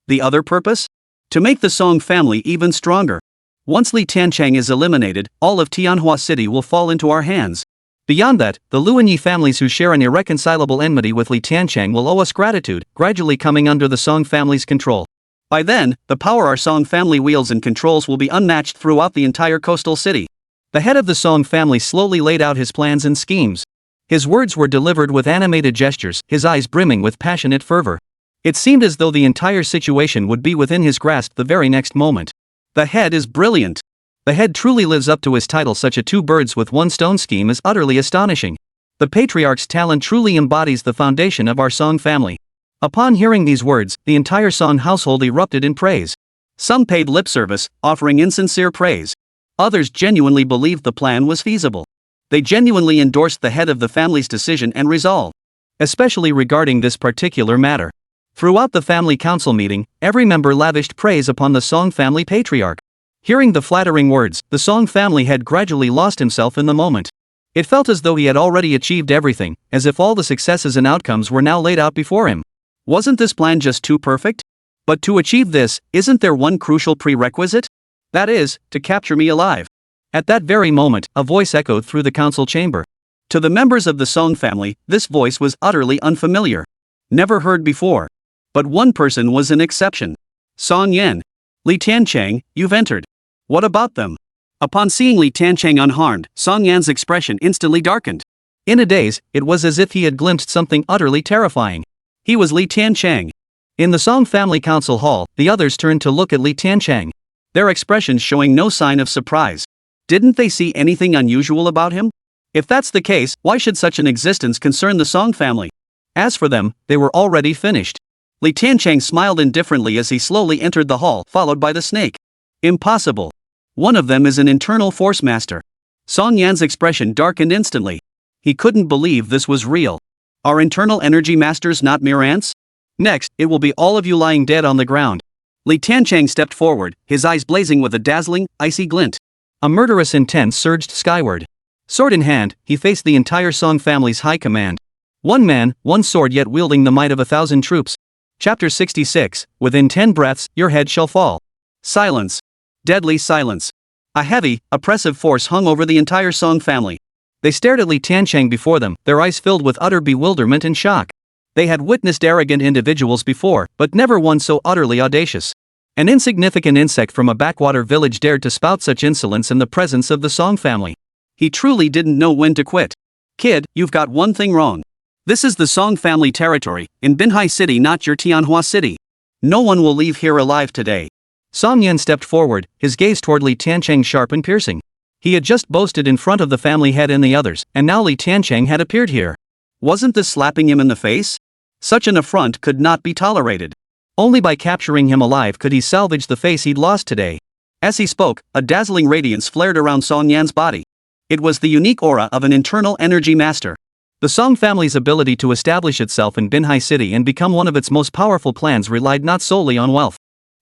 The other purpose? To make the Song family even stronger. Once Li Tiancheng is eliminated, all of Tianhua City will fall into our hands. Beyond that, the Luanyi families who share an irreconcilable enmity with Li Tiancheng will owe us gratitude, gradually coming under the Song family's control. By then, the power our Song family wields and controls will be unmatched throughout the entire coastal city. The head of the Song family slowly laid out his plans and schemes. His words were delivered with animated gestures, his eyes brimming with passionate fervor. It seemed as though the entire situation would be within his grasp the very next moment. The head is brilliant. The head truly lives up to his title. Such a two birds with one stone scheme is utterly astonishing. The patriarch's talent truly embodies the foundation of our Song family. Upon hearing these words, the entire Song household erupted in praise. Some paid lip service, offering insincere praise. Others genuinely believed the plan was feasible. They genuinely endorsed the head of the family's decision and resolve. Especially regarding this particular matter. Throughout the family council meeting, every member lavished praise upon the Song family patriarch. Hearing the flattering words, the Song family head gradually lost himself in the moment. It felt as though he had already achieved everything, as if all the successes and outcomes were now laid out before him. Wasn't this plan just too perfect? But to achieve this, isn't there one crucial prerequisite? That is, to capture me alive. At that very moment, a voice echoed through the council chamber. To the members of the Song family, this voice was utterly unfamiliar. Never heard before. But one person was an exception. Song Yan. Li Tiancheng, you've entered. What about them? Upon seeing Li Tiancheng unharmed, Song Yan's expression instantly darkened. In a daze, it was as if he had glimpsed something utterly terrifying. He was Li Tiancheng. In the Song family council hall, the others turned to look at Li Tiancheng. Their expressions showing no sign of surprise. Didn't they see anything unusual about him? If that's the case, why should such an existence concern the Song family? As for them, they were already finished. Li Tiancheng smiled indifferently as he slowly entered the hall, followed by the snake. Impossible. One of them is an internal force master. Song Yan's expression darkened instantly. He couldn't believe this was real. Are internal energy masters not mere ants? Next, it will be all of you lying dead on the ground. Li Tiancheng stepped forward, his eyes blazing with a dazzling, icy glint. A murderous intent surged skyward. Sword in hand, he faced the entire Song family's high command. One man, one sword, yet wielding the might of 1,000 troops. Chapter 66, within 10 breaths, your head shall fall. Silence. Deadly silence. A heavy, oppressive force hung over the entire Song family. They stared at Li Tiancheng before them, their eyes filled with utter bewilderment and shock. They had witnessed arrogant individuals before, but never one so utterly audacious. An insignificant insect from a backwater village dared to spout such insolence in the presence of the Song family. He truly didn't know when to quit. Kid, you've got one thing wrong. This is the Song family territory, in Binhai City, not your Tianhua City. No one will leave here alive today. Song Yan stepped forward, his gaze toward Li Tiancheng sharp and piercing. He had just boasted in front of the family head and the others, and now Li Tiancheng had appeared here. Wasn't this slapping him in the face? Such an affront could not be tolerated. Only by capturing him alive could he salvage the face he'd lost today. As he spoke, a dazzling radiance flared around Song Yan's body. It was the unique aura of an internal energy master. The Song family's ability to establish itself in Binhai City and become one of its most powerful clans relied not solely on wealth.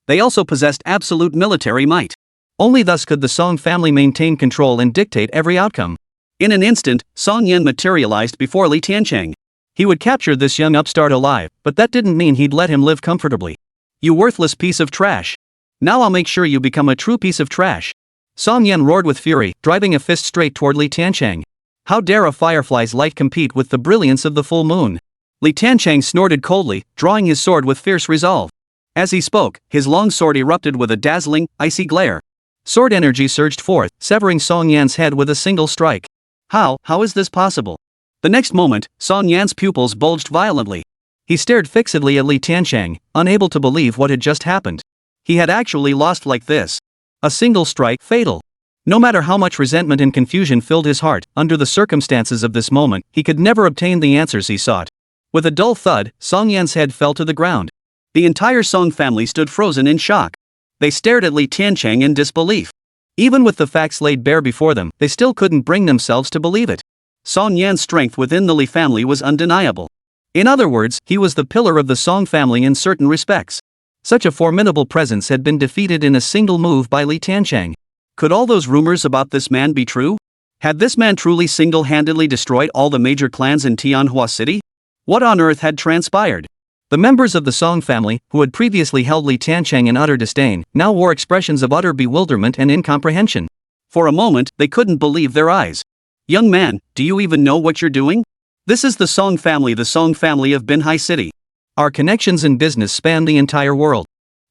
They also possessed absolute military might. Only thus could the Song family maintain control and dictate every outcome. In an instant, Song Yan materialized before Li Tiancheng. He would capture this young upstart alive, but that didn't mean he'd let him live comfortably. You worthless piece of trash. Now I'll make sure you become a true piece of trash. Song Yan roared with fury, driving a fist straight toward Li Tiancheng. How dare a firefly's light compete with the brilliance of the full moon? Li Tiancheng snorted coldly, drawing his sword with fierce resolve. As he spoke, his long sword erupted with a dazzling, icy glare. Sword energy surged forth, severing Song Yan's head with a single strike. How is this possible? The next moment, Song Yan's pupils bulged violently. He stared fixedly at Li Tiancheng, unable to believe what had just happened. He had actually lost like this. A single strike, fatal. No matter how much resentment and confusion filled his heart, under the circumstances of this moment, he could never obtain the answers he sought. With a dull thud, Song Yan's head fell to the ground. The entire Song family stood frozen in shock. They stared at Li Tiancheng in disbelief. Even with the facts laid bare before them, they still couldn't bring themselves to believe it. Song Yan's strength within the Li family was undeniable. In other words, he was the pillar of the Song family in certain respects. Such a formidable presence had been defeated in a single move by Li Tiancheng. Could all those rumors about this man be true? Had this man truly single-handedly destroyed all the major clans in Tianhua City? What on earth had transpired? The members of the Song family, who had previously held Li Tiancheng in utter disdain, now wore expressions of utter bewilderment and incomprehension. For a moment, they couldn't believe their eyes. Young man, do you even know what you're doing? This is the Song family of Manhwa City. Our connections in business span the entire world.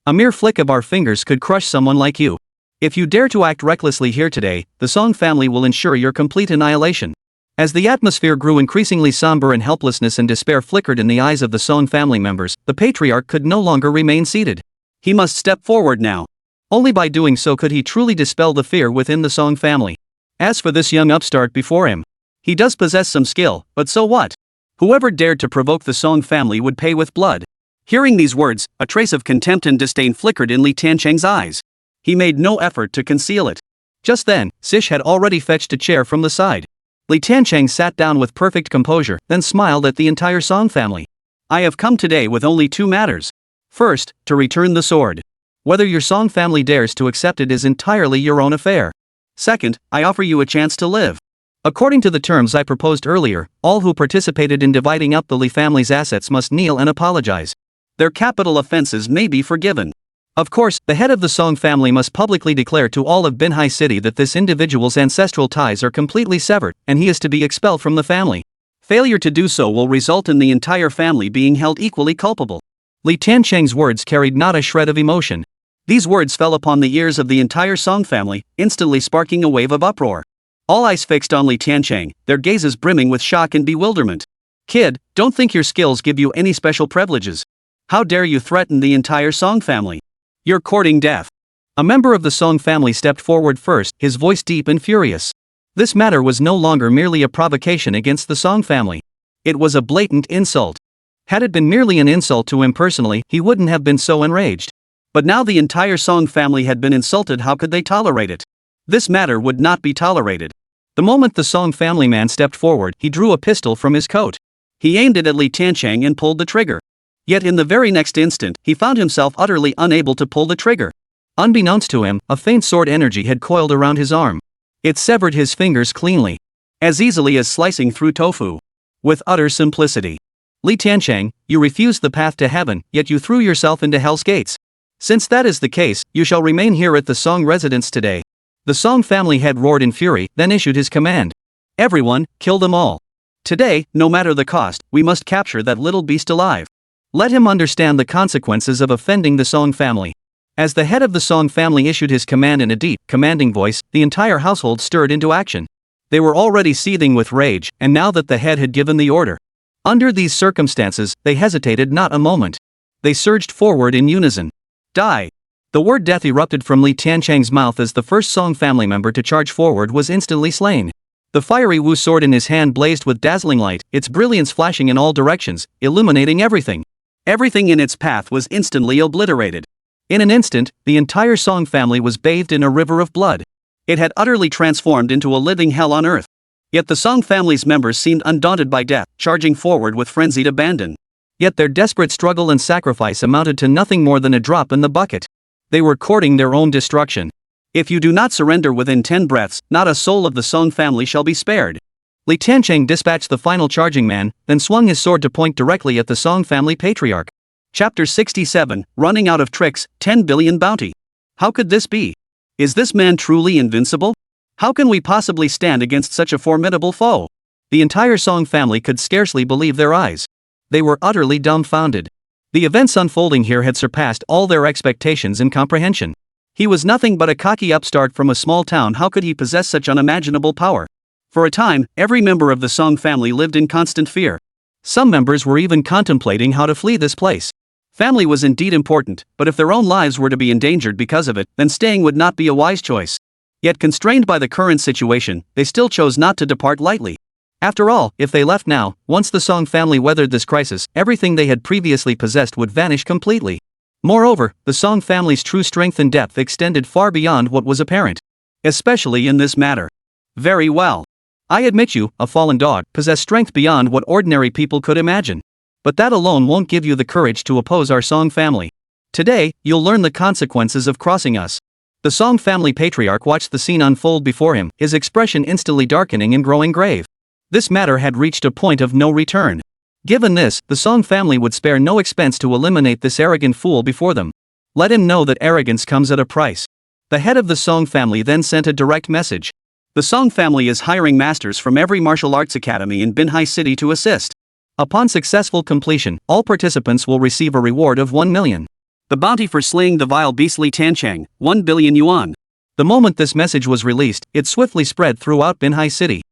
A mere flick of our fingers could crush someone like you. If you dare to act recklessly here today, the Song family will ensure your complete annihilation. As the atmosphere grew increasingly somber and helplessness and despair flickered in the eyes of the Song family members, the patriarch could no longer remain seated. He must step forward now. Only by doing so could he truly dispel the fear within the Song family. As for this young upstart before him, he does possess some skill, but so what? Whoever dared to provoke the Song family would pay with blood. Hearing these words, a trace of contempt and disdain flickered in Li Tiancheng's eyes. He made no effort to conceal it. Just then, Sish had already fetched a chair from the side. Li Tiancheng sat down with perfect composure, then smiled at the entire Song family. I have come today with only two matters. First, to return the sword. Whether your Song family dares to accept it is entirely your own affair. Second, I offer you a chance to live. According to the terms I proposed earlier, all who participated in dividing up the Li family's assets must kneel and apologize. Their capital offenses may be forgiven. Of course, the head of the Song family must publicly declare to all of Manhwa City that this individual's ancestral ties are completely severed, and he is to be expelled from the family. Failure to do so will result in the entire family being held equally culpable. Li Tiancheng's words carried not a shred of emotion. These words fell upon the ears of the entire Song family, instantly sparking a wave of uproar. All eyes fixed on Li Tiancheng, their gazes brimming with shock and bewilderment. Kid, don't think your skills give you any special privileges. How dare you threaten the entire Song family? You're courting death. A member of the Song family stepped forward first, his voice deep and furious. This matter was no longer merely a provocation against the Song family. It was a blatant insult. Had it been merely an insult to him personally, he wouldn't have been so enraged. But now the entire Song family had been insulted. How could they tolerate it? This matter would not be tolerated. The moment the Song family man stepped forward, he drew a pistol from his coat. He aimed it at Li Tiancheng and pulled the trigger. Yet in the very next instant, he found himself utterly unable to pull the trigger. Unbeknownst to him, a faint sword energy had coiled around his arm. It severed his fingers cleanly. As easily as slicing through tofu. With utter simplicity. Li Tiancheng, you refused the path to heaven, yet you threw yourself into hell's gates. Since that is the case, you shall remain here at the Song residence today. The Song family head roared in fury, then issued his command. Everyone, kill them all. Today, no matter the cost, we must capture that little beast alive. Let him understand the consequences of offending the Song family. As the head of the Song family issued his command in a deep, commanding voice, the entire household stirred into action. They were already seething with rage, and now that the head had given the order. Under these circumstances, they hesitated not a moment. They surged forward in unison. Die! The word death erupted from Li Tiancheng's mouth as the first Song family member to charge forward was instantly slain. The fiery Wu sword in his hand blazed with dazzling light, its brilliance flashing in all directions, illuminating everything. Everything in its path was instantly obliterated. In an instant, the entire Song family was bathed in a river of blood. It had utterly transformed into a living hell on earth. Yet the Song family's members seemed undaunted by death, charging forward with frenzied abandon. Yet their desperate struggle and sacrifice amounted to nothing more than a drop in the bucket. They were courting their own destruction. If you do not surrender within 10 breaths, not a soul of the Song family shall be spared. Li Tiancheng dispatched the final charging man, then swung his sword to point directly at the Song family patriarch. Chapter 67, Running Out of Tricks, 10 Billion Bounty. How could this be? Is this man truly invincible? How can we possibly stand against such a formidable foe? The entire Song family could scarcely believe their eyes. They were utterly dumbfounded. The events unfolding here had surpassed all their expectations and comprehension. He was nothing but a cocky upstart from a small town. How could he possess such unimaginable power? For a time, every member of the Song family lived in constant fear. Some members were even contemplating how to flee this place. Family was indeed important, but if their own lives were to be endangered because of it, then staying would not be a wise choice. Yet constrained by the current situation, they still chose not to depart lightly. After all, if they left now, once the Song family weathered this crisis, everything they had previously possessed would vanish completely. Moreover, the Song family's true strength and depth extended far beyond what was apparent. Especially in this matter. Very well. I admit you, a fallen dog, possess strength beyond what ordinary people could imagine. But that alone won't give you the courage to oppose our Song family. Today, you'll learn the consequences of crossing us. The Song family patriarch watched the scene unfold before him, his expression instantly darkening and growing grave. This matter had reached a point of no return. Given this, the Song family would spare no expense to eliminate this arrogant fool before them. Let him know that arrogance comes at a price. The head of the Song family then sent a direct message. The Song family is hiring masters from every martial arts academy in Tianhua City to assist. Upon successful completion, all participants will receive a reward of 1 million. The bounty for slaying the vile beastly Tiancheng, 1 billion yuan. The moment this message was released, it swiftly spread throughout Tianhua City.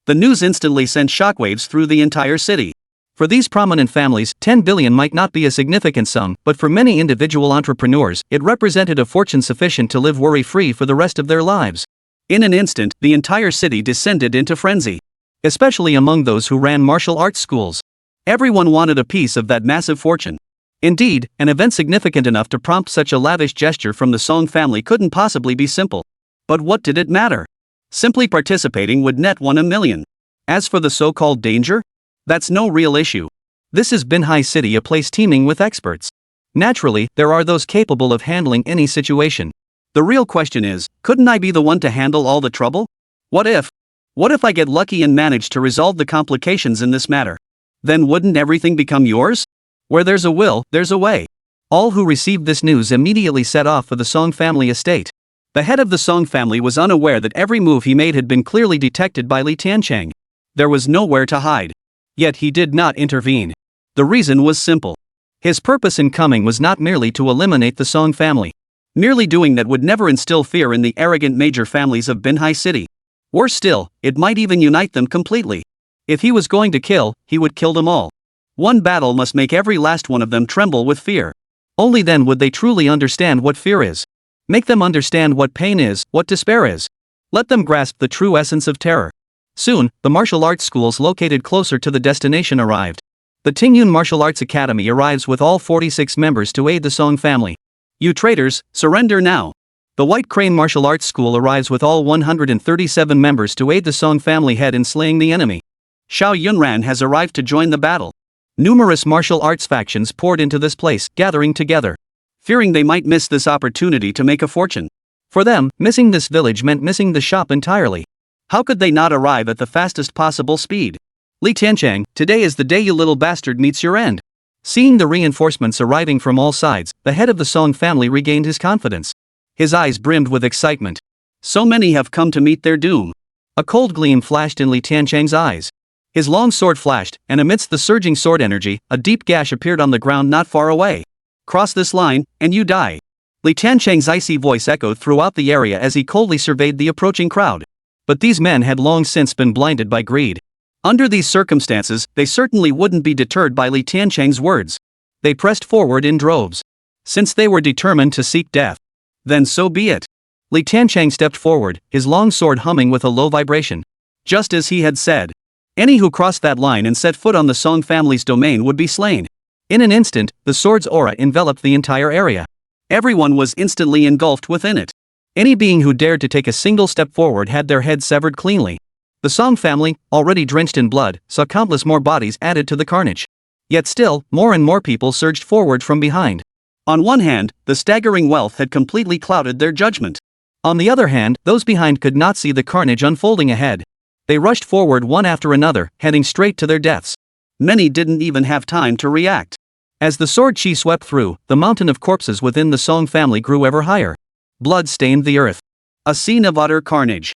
The news instantly sent shockwaves through the entire city. For these prominent families, 10 billion might not be a significant sum, but for many individual entrepreneurs, it represented a fortune sufficient to live worry-free for the rest of their lives. In an instant, the entire city descended into frenzy. Especially among those who ran martial arts schools. Everyone wanted a piece of that massive fortune. Indeed, an event significant enough to prompt such a lavish gesture from the Song family couldn't possibly be simple. But what did it matter? Simply participating would net 1 million. As for the so-called danger? That's no real issue. This is Tianhua City, a place teeming with experts. Naturally, there are those capable of handling any situation. The real question is, couldn't I be the one to handle all the trouble? What if I get lucky and manage to resolve the complications in this matter? Then wouldn't everything become yours? Where there's a will, there's a way. All who received this news immediately set off for the Song family estate. The head of the Song family was unaware that every move he made had been clearly detected by Tiancheng. There was nowhere to hide. Yet he did not intervene. The reason was simple. His purpose in coming was not merely to eliminate the Song family. Merely doing that would never instill fear in the arrogant major families of Tianhua City. Worse still, it might even unite them completely. If he was going to kill, he would kill them all. One battle must make every last one of them tremble with fear. Only then would they truly understand what fear is. Make them understand what pain is, what despair is. Let them grasp the true essence of terror. Soon, the martial arts schools located closer to the destination arrived. The Tianhua Martial Arts Academy arrives with all 46 members to aid the Song family. You traitors, surrender now. The White Crane Martial Arts School arrives with all 137 members to aid the Song family head in slaying the enemy. Xiao Yunran has arrived to join the battle. Numerous martial arts factions poured into this place, gathering together. Fearing they might miss this opportunity to make a fortune. For them, missing this village meant missing the shop entirely. How could they not arrive at the fastest possible speed? Tiancheng, today is the day you little bastard meets your end. Seeing the reinforcements arriving from all sides, the head of the Song family regained his confidence. His eyes brimmed with excitement. So many have come to meet their doom. A cold gleam flashed in Tiancheng's eyes. His long sword flashed, and amidst the surging sword energy, a deep gash appeared on the ground not far away. Cross this line, and you die. Tiancheng's icy voice echoed throughout the area as he coldly surveyed the approaching crowd. But these men had long since been blinded by greed. Under these circumstances, they certainly wouldn't be deterred by Tiancheng's words. They pressed forward in droves. Since they were determined to seek death. Then so be it. Tiancheng stepped forward, his long sword humming with a low vibration. Just as he had said. Any who crossed that line and set foot on the Song family's domain would be slain. In an instant, the sword's aura enveloped the entire area. Everyone was instantly engulfed within it. Any being who dared to take a single step forward had their head severed cleanly. The Song family, already drenched in blood, saw countless more bodies added to the carnage. Yet still, more and more people surged forward from behind. On one hand, the staggering wealth had completely clouded their judgment. On the other hand, those behind could not see the carnage unfolding ahead. They rushed forward one after another, heading straight to their deaths. Many didn't even have time to react. As the sword chi swept through, the mountain of corpses within the Song family grew ever higher. Blood stained the earth. A scene of utter carnage.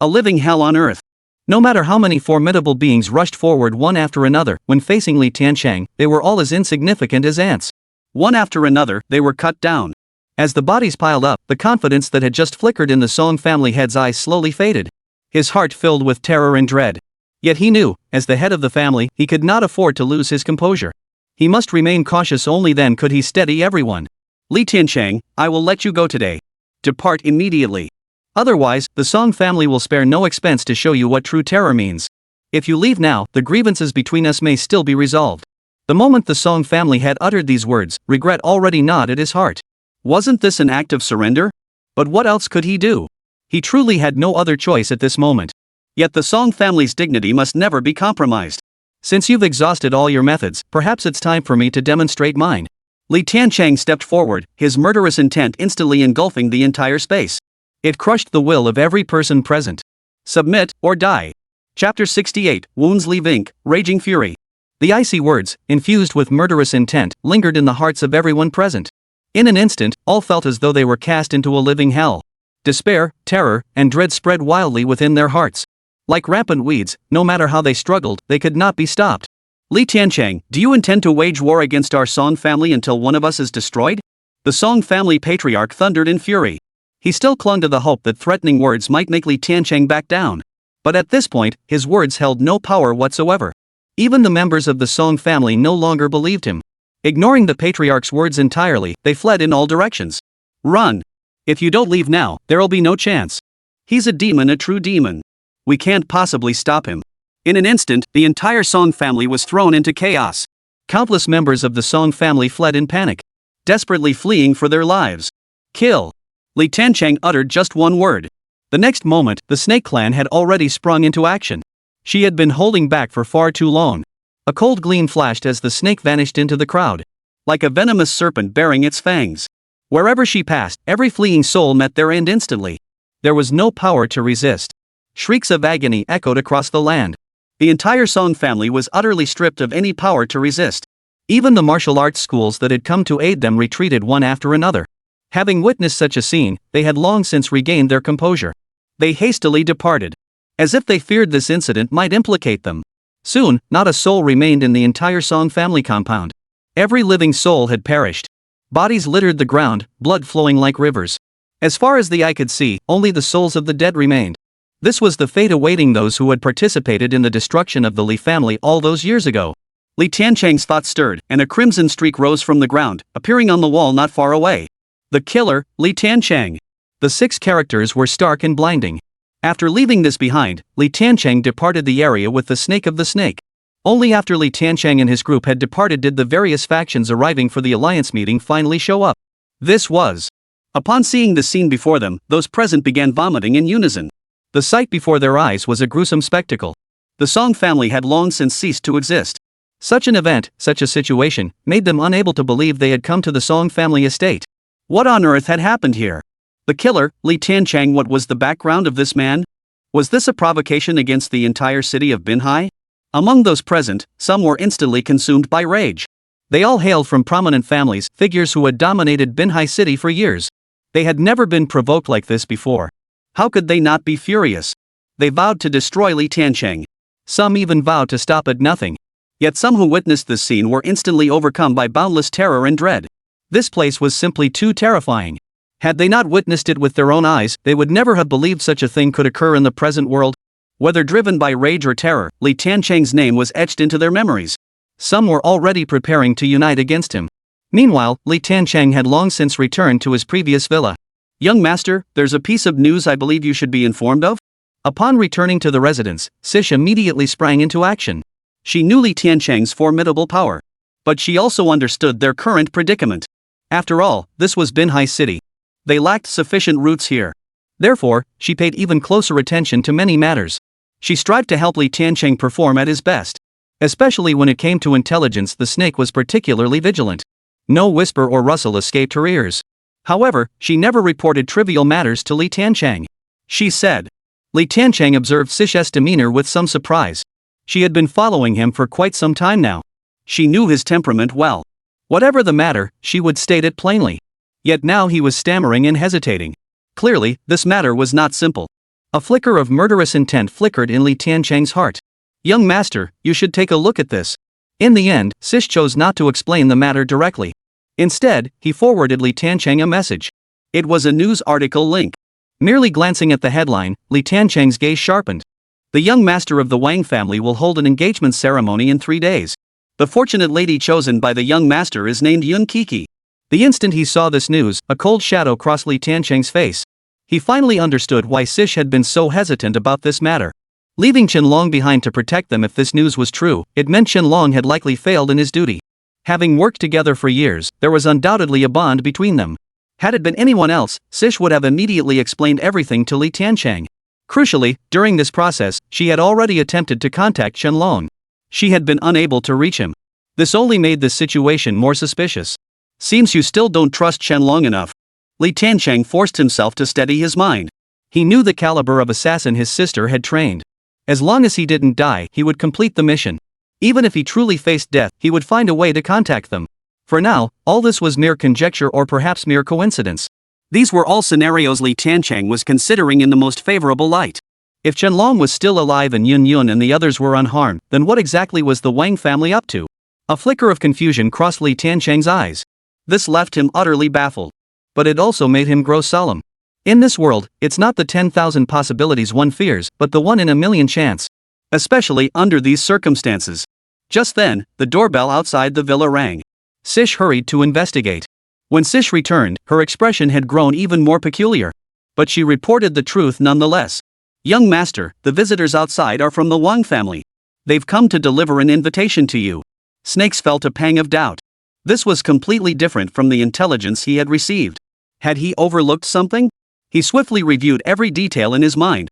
A living hell on earth. No matter how many formidable beings rushed forward one after another, when facing Li Tiancheng, they were all as insignificant as ants. One after another, they were cut down. As the bodies piled up, the confidence that had just flickered in the Song family head's eyes slowly faded. His heart filled with terror and dread. Yet he knew, as the head of the family, he could not afford to lose his composure. He must remain cautious, only then could he steady everyone. Li Tiancheng, I will let you go today. Depart immediately. Otherwise, the Song family will spare no expense to show you what true terror means. If you leave now, the grievances between us may still be resolved. The moment the Song family had uttered these words, regret already gnawed at his heart. Wasn't this an act of surrender? But what else could he do? He truly had no other choice at this moment. Yet the Song family's dignity must never be compromised. Since you've exhausted all your methods, perhaps it's time for me to demonstrate mine. Li Tiancheng stepped forward, his murderous intent instantly engulfing the entire space. It crushed the will of every person present. Submit, or die. Chapter 68, Wounds Leave Ink, Raging Fury. The icy words, infused with murderous intent, lingered in the hearts of everyone present. In an instant, all felt as though they were cast into a living hell. Despair, terror, and dread spread wildly within their hearts. Like rampant weeds, no matter how they struggled, they could not be stopped. Li Tiancheng, do you intend to wage war against our Song family until one of us is destroyed? The Song family patriarch thundered in fury. He still clung to the hope that threatening words might make Li Tiancheng back down. But at this point, his words held no power whatsoever. Even the members of the Song family no longer believed him. Ignoring the patriarch's words entirely, they fled in all directions. Run! If you don't leave now, there'll be no chance. He's a demon, a true demon. We can't possibly stop him. In an instant, the entire Song family was thrown into chaos. Countless members of the Song family fled in panic, desperately fleeing for their lives. Kill! Li Tiancheng uttered just one word. The next moment, the Snake Clan had already sprung into action. She had been holding back for far too long. A cold gleam flashed as the snake vanished into the crowd. Like a venomous serpent bearing its fangs. Wherever she passed, every fleeing soul met their end instantly. There was no power to resist. Shrieks of agony echoed across the land. The entire Song family was utterly stripped of any power to resist. Even the martial arts schools that had come to aid them retreated one after another. Having witnessed such a scene, they had long since regained their composure. They hastily departed, as if they feared this incident might implicate them. Soon, not a soul remained in the entire Song family compound. Every living soul had perished. Bodies littered the ground, blood flowing like rivers. As far as the eye could see, only the souls of the dead remained. This was the fate awaiting those who had participated in the destruction of the Li family all those years ago. Li Tiancheng's thoughts stirred, and a crimson streak rose from the ground, appearing on the wall not far away. The killer, Li Tiancheng. The 6 characters were stark and blinding. After leaving this behind, Li Tiancheng departed the area with the snake of the snake. Only after Li Tiancheng and his group had departed did the various factions arriving for the alliance meeting finally show up. This was. Upon seeing the scene before them, those present began vomiting in unison. The sight before their eyes was a gruesome spectacle. The Song family had long since ceased to exist. Such an event, such a situation, made them unable to believe they had come to the Song family estate. What on earth had happened here? The killer, Li Tiancheng. What was the background of this man? Was this a provocation against the entire city of Binhai? Among those present, some were instantly consumed by rage. They all hailed from prominent families, figures who had dominated Binhai City for years. They had never been provoked like this before. How could they not be furious? They vowed to destroy Li Tiancheng. Some even vowed to stop at nothing. Yet some who witnessed this scene were instantly overcome by boundless terror and dread. This place was simply too terrifying. Had they not witnessed it with their own eyes, they would never have believed such a thing could occur in the present world. Whether driven by rage or terror, Li Tiancheng's name was etched into their memories. Some were already preparing to unite against him. Meanwhile, Li Tiancheng had long since returned to his previous villa. Young master, there's a piece of news I believe you should be informed of. Upon returning to the residence, Sish immediately sprang into action. She knew Li Tiancheng's formidable power. But she also understood their current predicament. After all, this was Binhai City. They lacked sufficient roots here. Therefore, she paid even closer attention to many matters. She strived to help Li Tiancheng perform at his best. Especially when it came to intelligence, the snake was particularly vigilant. No whisper or rustle escaped her ears. However, she never reported trivial matters to Li Tiancheng. She said. Li Tiancheng observed Sish's demeanor with some surprise. She had been following him for quite some time now. She knew his temperament well. Whatever the matter, she would state it plainly. Yet now he was stammering and hesitating. Clearly, this matter was not simple. A flicker of murderous intent flickered in Li Tiancheng's heart. Young master, you should take a look at this. In the end, Sish chose not to explain the matter directly. Instead, he forwarded Li Tiancheng a message. It was a news article link. Merely glancing at the headline, Li Tiancheng's gaze sharpened. The young master of the Wang family will hold an engagement ceremony in 3 days. The fortunate lady chosen by the young master is named Yun Kiki. The instant he saw this news, a cold shadow crossed Li Tiancheng's face. He finally understood why Sish had been so hesitant about this matter. Leaving Qianlong behind to protect them if this news was true, it meant Qianlong had likely failed in his duty. Having worked together for years, there was undoubtedly a bond between them. Had it been anyone else, Sish would have immediately explained everything to Li Tiancheng. Crucially, during this process, she had already attempted to contact Qianlong. She had been unable to reach him. This only made this situation more suspicious. Seems you still don't trust Qianlong enough. Li Tiancheng forced himself to steady his mind. He knew the caliber of assassin his sister had trained. As long as he didn't die, he would complete the mission. Even if he truly faced death, he would find a way to contact them. For now, all this was mere conjecture or perhaps mere coincidence. These were all scenarios Li Tiancheng was considering in the most favorable light. If Qianlong was still alive and Yun and the others were unharmed, then what exactly was the Wang family up to? A flicker of confusion crossed Li Tiancheng's eyes. This left him utterly baffled. But it also made him grow solemn. In this world, it's not the 10,000 possibilities one fears, but the 1 in a million chance. Especially under these circumstances. Just then, the doorbell outside the villa rang. Sish hurried to investigate. When Sish returned, her expression had grown even more peculiar. But she reported the truth nonetheless. Young master, the visitors outside are from the Wang family. They've come to deliver an invitation to you. Snakes felt a pang of doubt. This was completely different from the intelligence he had received. Had he overlooked something? He swiftly reviewed every detail in his mind.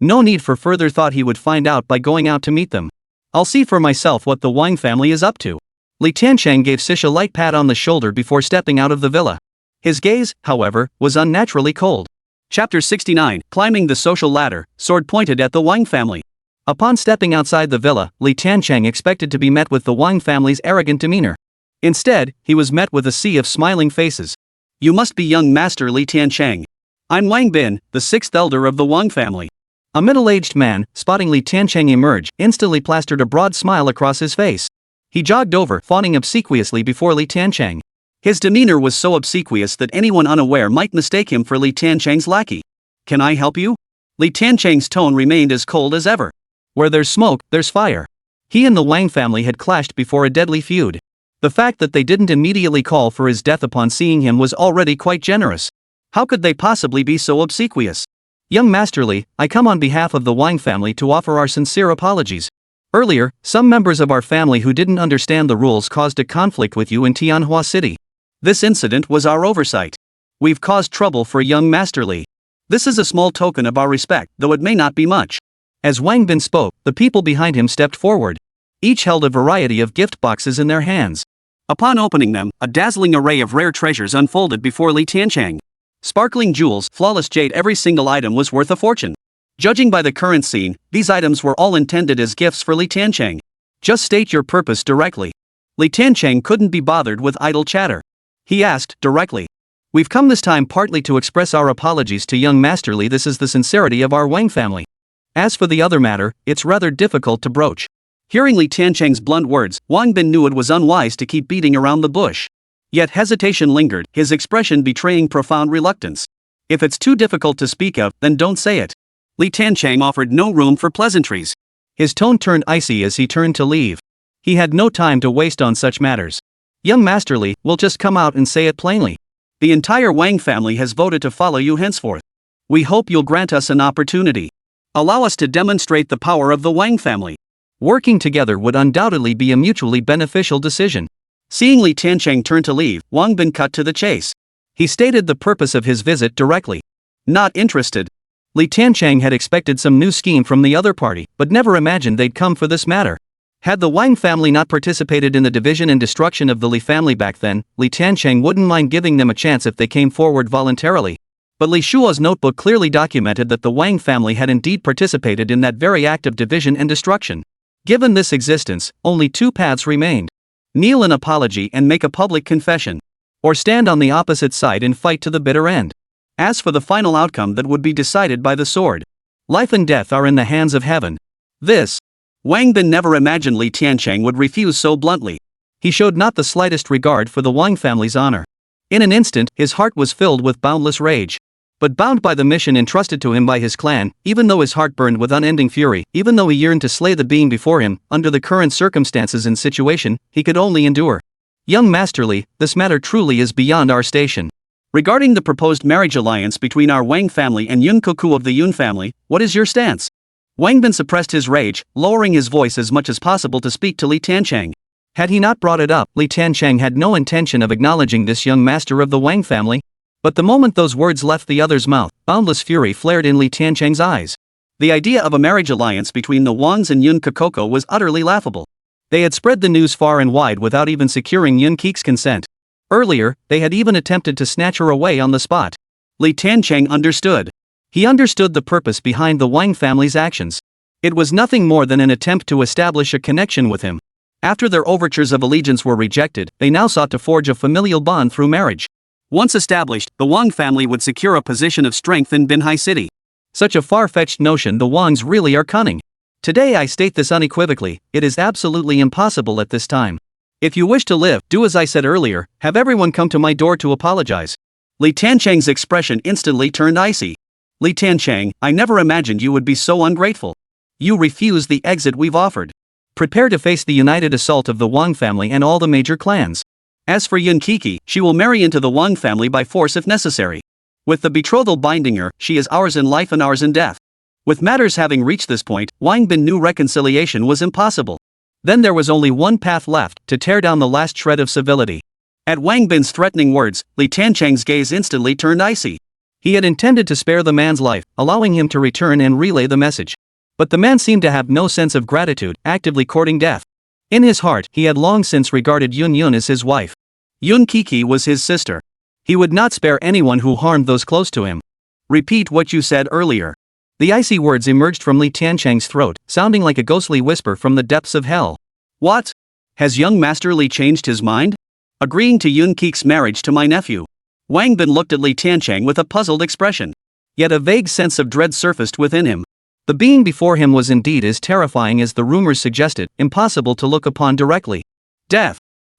No need for further thought, he would find out by going out to meet them. I'll see for myself what the Wang family is up to. Li Tiancheng gave Sish a light pat on the shoulder before stepping out of the villa. His gaze, however, was unnaturally cold. Chapter 69, Climbing the Social Ladder, sword pointed at the Wang family. Upon stepping outside the villa, Li Tiancheng expected to be met with the Wang family's arrogant demeanor. Instead, he was met with a sea of smiling faces. You must be young master Li Tiancheng. I'm Wang Bin, the 6th elder of the Wang family. A middle-aged man, spotting Li Tiancheng emerge, instantly plastered a broad smile across his face. He jogged over, fawning obsequiously before Li Tiancheng. His demeanor was so obsequious that anyone unaware might mistake him for Li Tiancheng's lackey. Can I help you? Li Tiancheng's tone remained as cold as ever. Where there's smoke, there's fire. He and the Wang family had clashed before a deadly feud. The fact that they didn't immediately call for his death upon seeing him was already quite generous. How could they possibly be so obsequious? Young Masterly, I come on behalf of the Wang family to offer our sincere apologies. Earlier, some members of our family who didn't understand the rules caused a conflict with you in Tianhua City. This incident was our oversight. We've caused trouble for young Masterly. This is a small token of our respect, though it may not be much. As Wang Bin spoke, the people behind him stepped forward. Each held a variety of gift boxes in their hands. Upon opening them, a dazzling array of rare treasures unfolded before Li Tiancheng. Sparkling jewels, flawless jade, every single item was worth a fortune. Judging by the current scene, these items were all intended as gifts for Li Tiancheng. Just state your purpose directly. Li Tiancheng couldn't be bothered with idle chatter. He asked directly. We've come this time partly to express our apologies to young Masterly. This is the sincerity of our Wang family. As for the other matter, it's rather difficult to broach. Hearing Li Tiancheng's blunt words, Wang Bin knew it was unwise to keep beating around the bush. Yet hesitation lingered, his expression betraying profound reluctance. If it's too difficult to speak of, then don't say it. Li Tiancheng offered no room for pleasantries. His tone turned icy as he turned to leave. He had no time to waste on such matters. Young Masterly, we'll just come out and say it plainly. The entire Wang family has voted to follow you henceforth. We hope you'll grant us an opportunity. Allow us to demonstrate the power of the Wang family. Working together would undoubtedly be a mutually beneficial decision. Seeing Li Tiancheng turn to leave, Wang Bin cut to the chase. He stated the purpose of his visit directly. Not interested. Li Tiancheng had expected some new scheme from the other party, but never imagined they'd come for this matter. Had the Wang family not participated in the division and destruction of the Li family back then, Li Tiancheng wouldn't mind giving them a chance if they came forward voluntarily. But Li Shuo's notebook clearly documented that the Wang family had indeed participated in that very act of division and destruction. Given this existence, only two paths remained. Kneel in apology and make a public confession. Or stand on the opposite side and fight to the bitter end. As for the final outcome that would be decided by the sword. Life and death are in the hands of heaven. This. Wang Bin never imagined Li Tiancheng would refuse so bluntly. He showed not the slightest regard for the Wang family's honor. In an instant, his heart was filled with boundless rage. But bound by the mission entrusted to him by his clan, even though his heart burned with unending fury, even though he yearned to slay the being before him, under the current circumstances and situation, he could only endure. Young Masterly, this matter truly is beyond our station. Regarding the proposed marriage alliance between our Wang family and Yun Kuku of the Yun family, what is your stance? Wang Bin suppressed his rage, lowering his voice as much as possible to speak to Li Tiancheng. Had he not brought it up, Li Tiancheng had no intention of acknowledging this young master of the Wang family. But the moment those words left the other's mouth, boundless fury flared in Li Tiancheng's eyes. The idea of a marriage alliance between the Wangs and Yun Kokoko was utterly laughable. They had spread the news far and wide without even securing Yun Kik's consent. Earlier, they had even attempted to snatch her away on the spot. Li Tiancheng understood. He understood the purpose behind the Wang family's actions. It was nothing more than an attempt to establish a connection with him. After their overtures of allegiance were rejected, they now sought to forge a familial bond through marriage. Once established, the Wang family would secure a position of strength in Tianhua City. Such a far-fetched notion, the Wangs really are cunning. Today I state this unequivocally, it is absolutely impossible at this time. If you wish to live, do as I said earlier, have everyone come to my door to apologize. Li Tiancheng's expression instantly turned icy. Li Tiancheng, I never imagined you would be so ungrateful. You refuse the exit we've offered. Prepare to face the united assault of the Wang family and all the major clans. As for Yun Kiki, she will marry into the Wang family by force if necessary. With the betrothal binding her, she is ours in life and ours in death. With matters having reached this point, Wang Bin knew reconciliation was impossible. Then there was only one path left, to tear down the last shred of civility. At Wang Bin's threatening words, Li Tiancheng's gaze instantly turned icy. He had intended to spare the man's life, allowing him to return and relay the message. But the man seemed to have no sense of gratitude, actively courting death. In his heart, he had long since regarded Yun as his wife. Yun Kiki was his sister. He would not spare anyone who harmed those close to him. Repeat what you said earlier. The icy words emerged from Li Tiancheng's throat, sounding like a ghostly whisper from the depths of hell. What? Has young Master Li changed his mind? Agreeing to Yun Kik's marriage to my nephew. Wang Bin looked at Li Tiancheng with a puzzled expression. Yet a vague sense of dread surfaced within him. The being before him was indeed as terrifying as the rumors suggested, impossible to look upon directly. Death.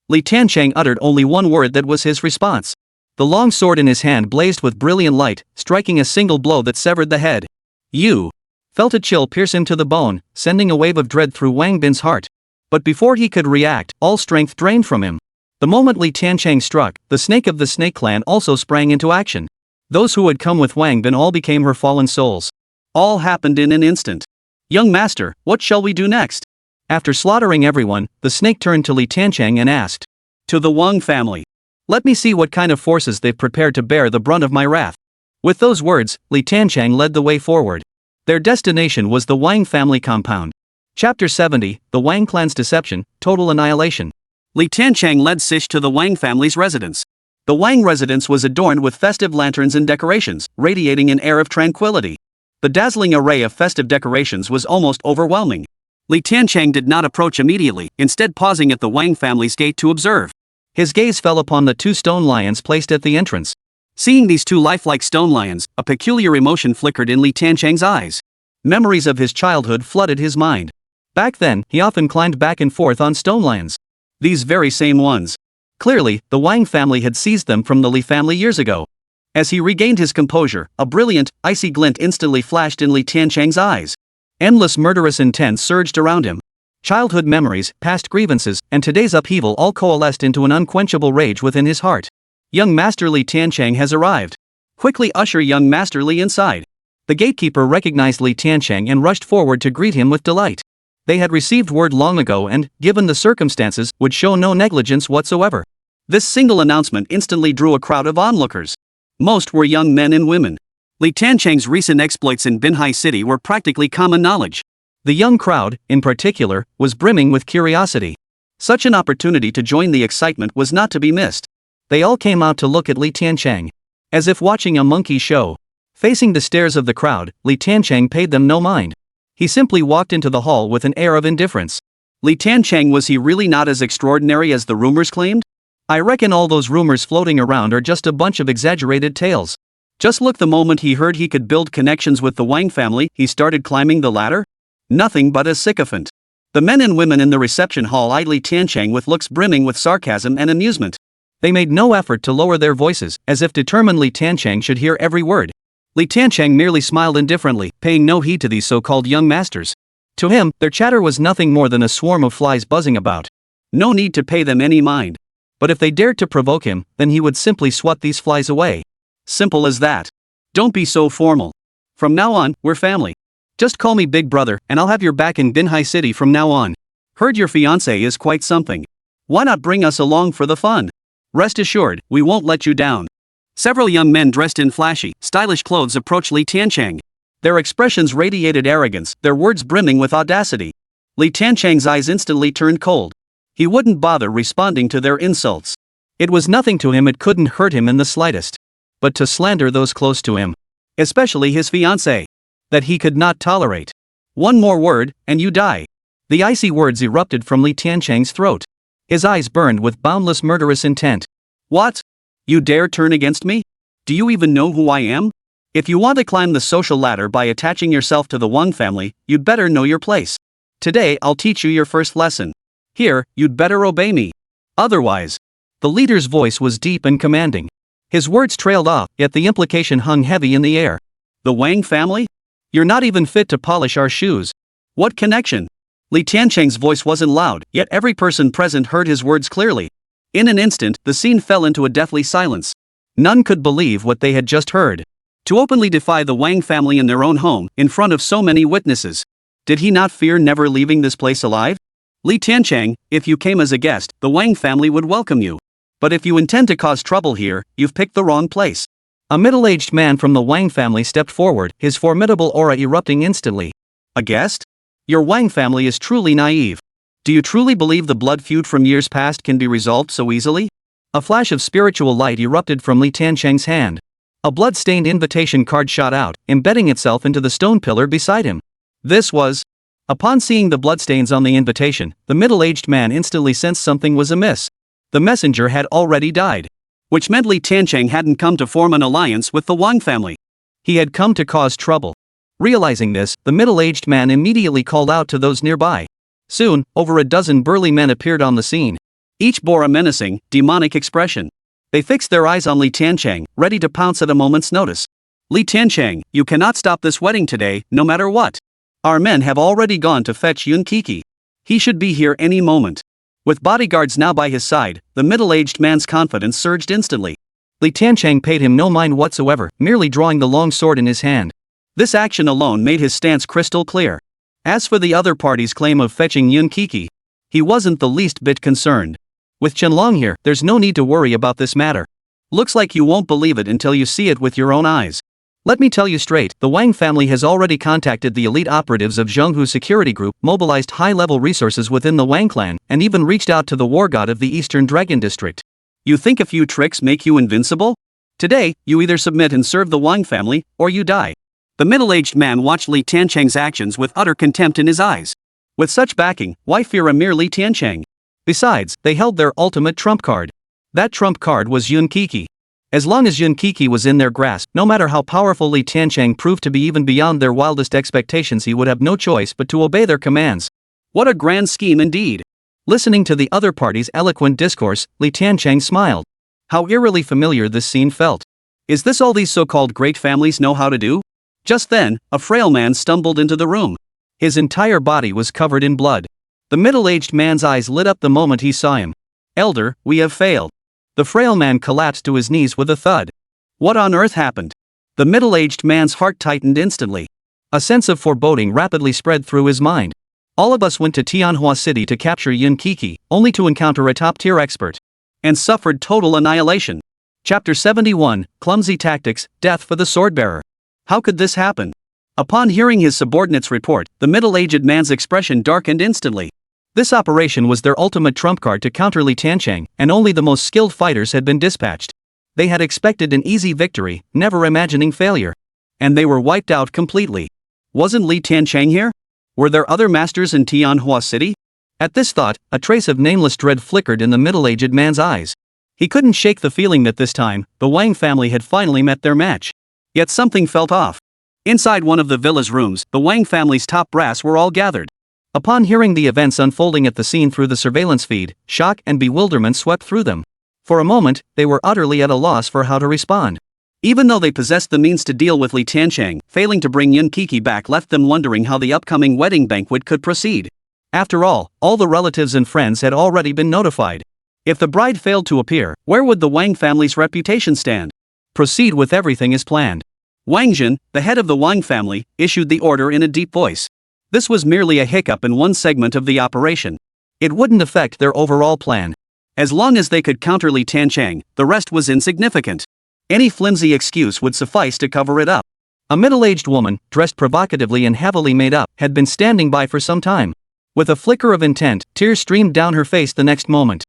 Li Tiancheng uttered only one word that was his response. The long sword in his hand blazed with brilliant light, striking a single blow that severed the head. You felt a chill pierce him to the bone, sending a wave of dread through Wang Bin's heart. But before he could react, all strength drained from him. The moment Li Tiancheng struck, the snake of the Snake Clan also sprang into action. Those who had come with Wang Bin all became her fallen souls. All happened in an instant. Young master, what shall we do next? After slaughtering everyone, the snake turned to Li Tiancheng and asked. To the Wang family. Let me see what kind of forces they've prepared to bear the brunt of my wrath. With those words, Li Tiancheng led the way forward. Their destination was the Wang family compound. Chapter 70, The Wang clan's deception, total annihilation. Li Tiancheng led Sish to the Wang family's residence. The Wang residence was adorned with festive lanterns and decorations, radiating an air of tranquility. The dazzling array of festive decorations was almost overwhelming. Li Tiancheng did not approach immediately, instead pausing at the Wang family's gate to observe. His gaze fell upon the two stone lions placed at the entrance. Seeing these two lifelike stone lions, a peculiar emotion flickered in Li Tiancheng's eyes. Memories of his childhood flooded his mind. Back then, he often climbed back and forth on stone lions. These very same ones. Clearly, the Wang family had seized them from the Li family years ago. As he regained his composure, a brilliant, icy glint instantly flashed in Li Tiancheng's eyes. Endless murderous intent surged around him. Childhood memories, past grievances, and today's upheaval all coalesced into an unquenchable rage within his heart. Young Master Li Tiancheng has arrived. Quickly usher young Master Li inside. The gatekeeper recognized Li Tiancheng and rushed forward to greet him with delight. They had received word long ago and, given the circumstances, would show no negligence whatsoever. This single announcement instantly drew a crowd of onlookers. Most were young men and women. Li Tiancheng's recent exploits in Tianhua City were practically common knowledge. The young crowd, in particular, was brimming with curiosity. Such an opportunity to join the excitement was not to be missed. They all came out to look at Li Tiancheng. As if watching a monkey show. Facing the stares of the crowd, Li Tiancheng paid them no mind. He simply walked into the hall with an air of indifference. Li Tiancheng, was he really not as extraordinary as the rumors claimed? I reckon all those rumors floating around are just a bunch of exaggerated tales. Just look, the moment he heard he could build connections with the Wang family, he started climbing the ladder. Nothing but a sycophant. The men and women in the reception hall eyed Li Tiancheng with looks brimming with sarcasm and amusement. They made no effort to lower their voices, as if determined Li Tiancheng should hear every word. Li Tiancheng merely smiled indifferently, paying no heed to these so-called young masters. To him, their chatter was nothing more than a swarm of flies buzzing about. No need to pay them any mind. But if they dared to provoke him, then he would simply swat these flies away. Simple as that. Don't be so formal. From now on, we're family. Just call me Big Brother, and I'll have your back in Tianhua City from now on. Heard your fiancé is quite something. Why not bring us along for the fun? Rest assured, we won't let you down. Several young men dressed in flashy, stylish clothes approached Li Tiancheng. Their expressions radiated arrogance, their words brimming with audacity. Li Tiancheng's eyes instantly turned cold. He wouldn't bother responding to their insults. It was nothing to him, it couldn't hurt him in the slightest. But to slander those close to him, especially his fiancée, that he could not tolerate. One more word, and you die. The icy words erupted from Li Tiancheng's throat. His eyes burned with boundless murderous intent. What? You dare turn against me? Do you even know who I am? If you want to climb the social ladder by attaching yourself to the Wang family, you'd better know your place. Today I'll teach you your first lesson. Here, you'd better obey me. Otherwise. The leader's voice was deep and commanding. His words trailed off, yet the implication hung heavy in the air. The Wang family? You're not even fit to polish our shoes. What connection? Li Tiancheng's voice wasn't loud, yet every person present heard his words clearly. In an instant, the scene fell into a deathly silence. None could believe what they had just heard. To openly defy the Wang family in their own home, in front of so many witnesses. Did he not fear never leaving this place alive? Li Tiancheng, if you came as a guest, the Wang family would welcome you. But if you intend to cause trouble here, you've picked the wrong place. A middle-aged man from the Wang family stepped forward, his formidable aura erupting instantly. A guest? Your Wang family is truly naive. Do you truly believe the blood feud from years past can be resolved so easily? A flash of spiritual light erupted from Li Tiancheng's hand. A blood-stained invitation card shot out, embedding itself into the stone pillar beside him. This was... Upon seeing the bloodstains on the invitation, the middle-aged man instantly sensed something was amiss. The messenger had already died. Which meant Li Tiancheng hadn't come to form an alliance with the Wang family. He had come to cause trouble. Realizing this, the middle-aged man immediately called out to those nearby. Soon, over a dozen burly men appeared on the scene. Each bore a menacing, demonic expression. They fixed their eyes on Li Tiancheng, ready to pounce at a moment's notice. Li Tiancheng, you cannot stop this wedding today, no matter what. Our men have already gone to fetch Yun Kiki. He should be here any moment. With bodyguards now by his side, the middle-aged man's confidence surged instantly. Li Tiancheng paid him no mind whatsoever, merely drawing the long sword in his hand. This action alone made his stance crystal clear. As for the other party's claim of fetching Yun Kiki, he wasn't the least bit concerned. With Chen Long here, there's no need to worry about this matter. Looks like you won't believe it until you see it with your own eyes. Let me tell you straight, the Wang family has already contacted the elite operatives of Zhenghu Security Group, mobilized high-level resources within the Wang clan, and even reached out to the war god of the Eastern Dragon District. You think a few tricks make you invincible? Today, you either submit and serve the Wang family, or you die. The middle-aged man watched Li Tiancheng's actions with utter contempt in his eyes. With such backing, why fear a mere Li Tiancheng? Besides, they held their ultimate trump card. That trump card was Yun Kiki. As long as Yun Kiki was in their grasp, no matter how powerful Li Tiancheng proved to be even beyond their wildest expectations, he would have no choice but to obey their commands. What a grand scheme indeed! Listening to the other party's eloquent discourse, Li Tiancheng smiled. How eerily familiar this scene felt. Is this all these so-called great families know how to do? Just then, a frail man stumbled into the room. His entire body was covered in blood. The middle-aged man's eyes lit up the moment he saw him. Elder, we have failed. The frail man collapsed to his knees with a thud. What on earth happened? The middle-aged man's heart tightened instantly. A sense of foreboding rapidly spread through his mind. All of us went to Tianhua City to capture Yun Kiki, only to encounter a top-tier expert. And suffered total annihilation. Chapter 71, Clumsy Tactics, Death for the Swordbearer. How could this happen? Upon hearing his subordinate's report, the middle-aged man's expression darkened instantly. This operation was their ultimate trump card to counter Li Tiancheng, and only the most skilled fighters had been dispatched. They had expected an easy victory, never imagining failure. And they were wiped out completely. Wasn't Li Tiancheng here? Were there other masters in Tianhua City? At this thought, a trace of nameless dread flickered in the middle-aged man's eyes. He couldn't shake the feeling that this time, the Wang family had finally met their match. Yet something felt off. Inside one of the villa's rooms, the Wang family's top brass were all gathered. Upon hearing the events unfolding at the scene through the surveillance feed, shock and bewilderment swept through them. For a moment, they were utterly at a loss for how to respond. Even though they possessed the means to deal with Li Tiancheng, failing to bring Yun Kiki back left them wondering how the upcoming wedding banquet could proceed. After all the relatives and friends had already been notified. If the bride failed to appear, where would the Wang family's reputation stand? Proceed with everything as planned. Wang Jin, the head of the Wang family, issued the order in a deep voice. This was merely a hiccup in one segment of the operation. It wouldn't affect their overall plan. As long as they could counter Li Tiancheng, the rest was insignificant. Any flimsy excuse would suffice to cover it up. A middle-aged woman, dressed provocatively and heavily made up, had been standing by for some time. With a flicker of intent, tears streamed down her face the next moment.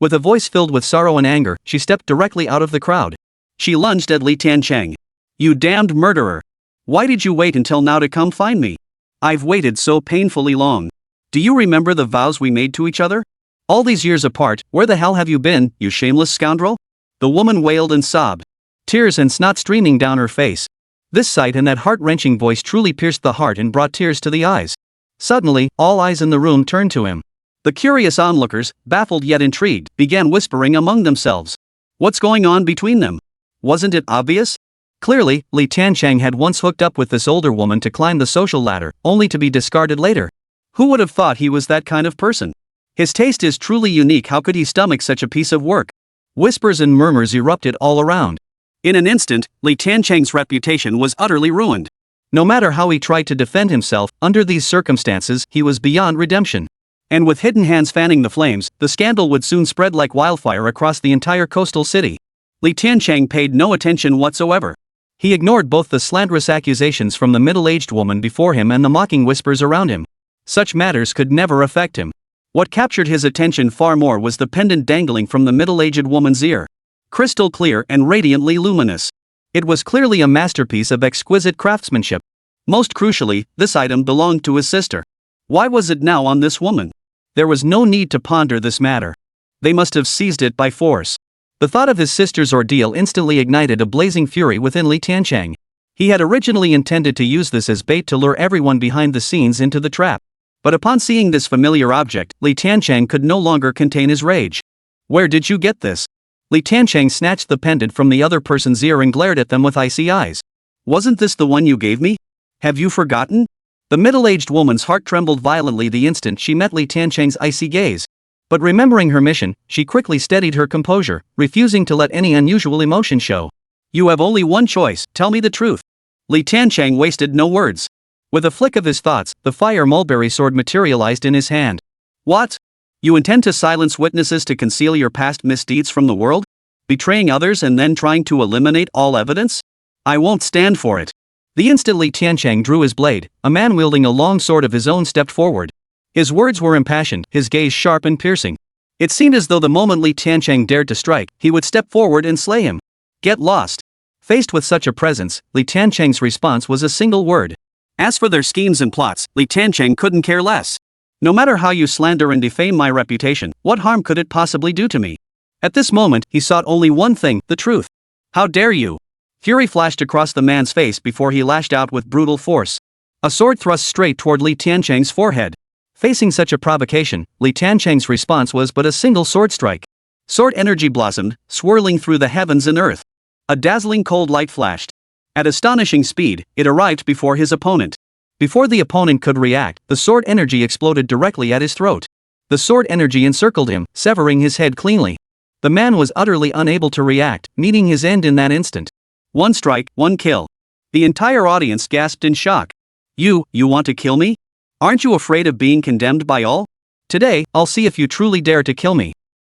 With a voice filled with sorrow and anger, she stepped directly out of the crowd. She lunged at Li Tiancheng. "You damned murderer! Why did you wait until now to come find me? I've waited so painfully long. Do you remember the vows we made to each other? All these years apart, where the hell have you been, you shameless scoundrel?" The woman wailed and sobbed. Tears and snot streaming down her face. This sight and that heart-wrenching voice truly pierced the heart and brought tears to the eyes. Suddenly, all eyes in the room turned to him. The curious onlookers, baffled yet intrigued, began whispering among themselves. What's going on between them? Wasn't it obvious? Clearly, Li Tiancheng had once hooked up with this older woman to climb the social ladder, only to be discarded later. Who would have thought he was that kind of person? His taste is truly unique. How could he stomach such a piece of work? Whispers and murmurs erupted all around. In an instant, Li Tiancheng's reputation was utterly ruined. No matter how he tried to defend himself, under these circumstances, he was beyond redemption. And with hidden hands fanning the flames, the scandal would soon spread like wildfire across the entire coastal city. Li Tiancheng paid no attention whatsoever. He ignored both the slanderous accusations from the middle-aged woman before him and the mocking whispers around him. Such matters could never affect him. What captured his attention far more was the pendant dangling from the middle-aged woman's ear. Crystal clear and radiantly luminous. It was clearly a masterpiece of exquisite craftsmanship. Most crucially, this item belonged to his sister. Why was it now on this woman? There was no need to ponder this matter. They must have seized it by force. The thought of his sister's ordeal instantly ignited a blazing fury within Li Tiancheng. He had originally intended to use this as bait to lure everyone behind the scenes into the trap. But upon seeing this familiar object, Li Tiancheng could no longer contain his rage. Where did you get this? Li Tiancheng snatched the pendant from the other person's ear and glared at them with icy eyes. Wasn't this the one you gave me? Have you forgotten? The middle-aged woman's heart trembled violently the instant she met Li Tiancheng's icy gaze. But remembering her mission, she quickly steadied her composure, refusing to let any unusual emotion show. You have only one choice, tell me the truth. Li Tiancheng wasted no words. With a flick of his thoughts, the fire mulberry sword materialized in his hand. What? You intend to silence witnesses to conceal your past misdeeds from the world? Betraying others and then trying to eliminate all evidence? I won't stand for it. The instant Li Tiancheng drew his blade, a man wielding a long sword of his own stepped forward. His words were impassioned, his gaze sharp and piercing. It seemed as though the moment Li Tiancheng dared to strike, he would step forward and slay him. Get lost. Faced with such a presence, Li Tiancheng's response was a single word. As for their schemes and plots, Li Tiancheng couldn't care less. No matter how you slander and defame my reputation, what harm could it possibly do to me? At this moment, he sought only one thing, the truth. How dare you? Fury flashed across the man's face before he lashed out with brutal force. A sword thrust straight toward Li Tiancheng's forehead. Facing such a provocation, Li Tiancheng's response was but a single sword strike. Sword energy blossomed, swirling through the heavens and earth. A dazzling cold light flashed. At astonishing speed, it arrived before his opponent. Before the opponent could react, the sword energy exploded directly at his throat. The sword energy encircled him, severing his head cleanly. The man was utterly unable to react, meeting his end in that instant. One strike, one kill. The entire audience gasped in shock. You want to kill me? Aren't you afraid of being condemned by all? Today, I'll see if you truly dare to kill me.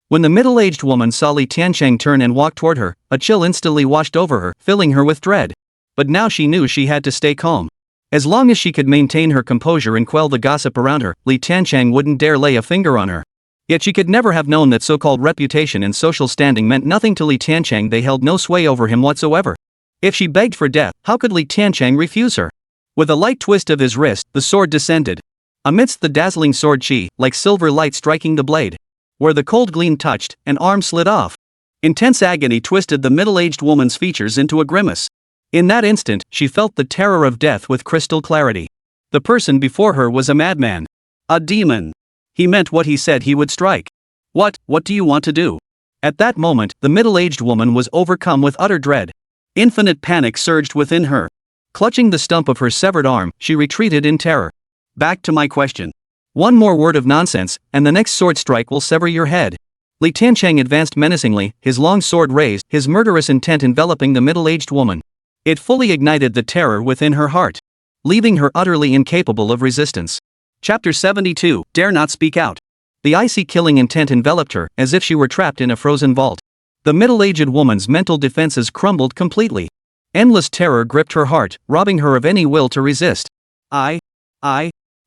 When the middle-aged woman saw Li Tiancheng turn and walk toward her, a chill instantly washed over her, filling her with dread. But now she knew she had to stay calm. As long as she could maintain her composure and quell the gossip around her, Li Tiancheng wouldn't dare lay a finger on her. Yet she could never have known that so-called reputation and social standing meant nothing to Li Tiancheng. They held no sway over him whatsoever. If she begged for death, how could Li Tiancheng refuse her? With a light twist of his wrist, the sword descended. Amidst the dazzling sword chi, like silver light striking the blade. Where the cold gleam touched, an arm slid off. Intense agony twisted the middle-aged woman's features into a grimace. In that instant, she felt the terror of death with crystal clarity. The person before her was a madman. A demon. He meant what he said he would strike. What do you want to do? At that moment, the middle-aged woman was overcome with utter dread. Infinite panic surged within her. Clutching the stump of her severed arm, she retreated in terror. Back to my question. One more word of nonsense, and the next sword strike will sever your head. Li Tiancheng advanced menacingly, his long sword raised, his murderous intent enveloping the middle-aged woman. It fully ignited the terror within her heart, leaving her utterly incapable of resistance. Chapter 72, Dare Not Speak Out. The icy killing intent enveloped her, as if she were trapped in a frozen vault. The middle-aged woman's mental defenses crumbled completely. Endless terror gripped her heart, robbing her of any will to resist.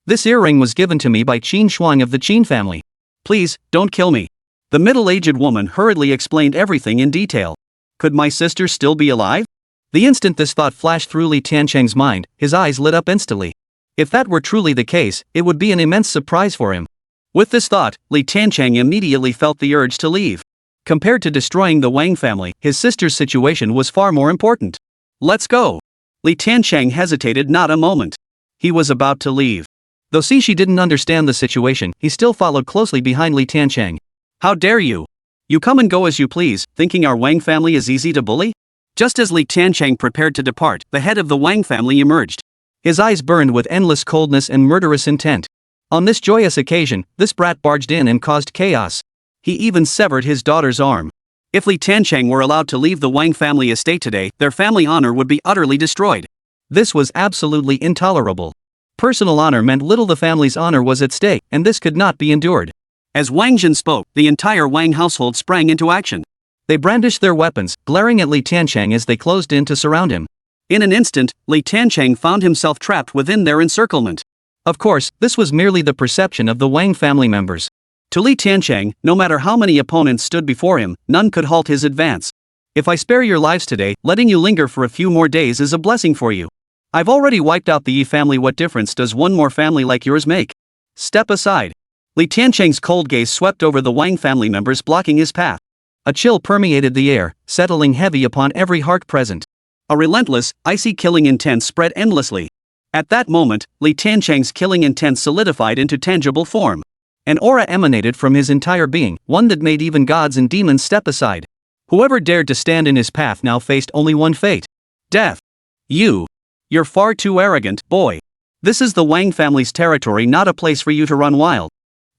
This earring was given to me by Qin Shuang of the Chen family. Please, don't kill me. The middle-aged woman hurriedly explained everything in detail. Could my sister still be alive? The instant this thought flashed through Li Tiancheng's mind, his eyes lit up instantly. If that were truly the case, it would be an immense surprise for him. With this thought, Li Tiancheng immediately felt the urge to leave. Compared to destroying the Wang family, his sister's situation was far more important. Let's go. Li Tiancheng hesitated not a moment. He was about to leave. Though she didn't understand the situation, he still followed closely behind Li Tiancheng. How dare you? You come and go as you please, thinking our Wang family is easy to bully? Just as Li Tiancheng prepared to depart, the head of the Wang family emerged. His eyes burned with endless coldness and murderous intent. On this joyous occasion, this brat barged in and caused chaos. He even severed his daughter's arm. If Li Tiancheng were allowed to leave the Wang family estate today, their family honor would be utterly destroyed. This was absolutely intolerable. Personal honor meant little, the family's honor was at stake, and this could not be endured. As Wang Jin spoke, the entire Wang household sprang into action. They brandished their weapons, glaring at Li Tiancheng as they closed in to surround him. In an instant, Li Tiancheng found himself trapped within their encirclement. Of course, this was merely the perception of the Wang family members. To Li Tiancheng, no matter how many opponents stood before him, none could halt his advance. If I spare your lives today, letting you linger for a few more days is a blessing for you. I've already wiped out the Yi family. What difference does one more family like yours make? Step aside. Li Tiancheng's cold gaze swept over the Wang family members, blocking his path. A chill permeated the air, settling heavy upon every heart present. A relentless, icy killing intent spread endlessly. At that moment, Li Tiancheng's killing intent solidified into tangible form. An aura emanated from his entire being, one that made even gods and demons step aside. Whoever dared to stand in his path now faced only one fate: death. You're far too arrogant, boy. This is the Wang family's territory, not a place for you to run wild.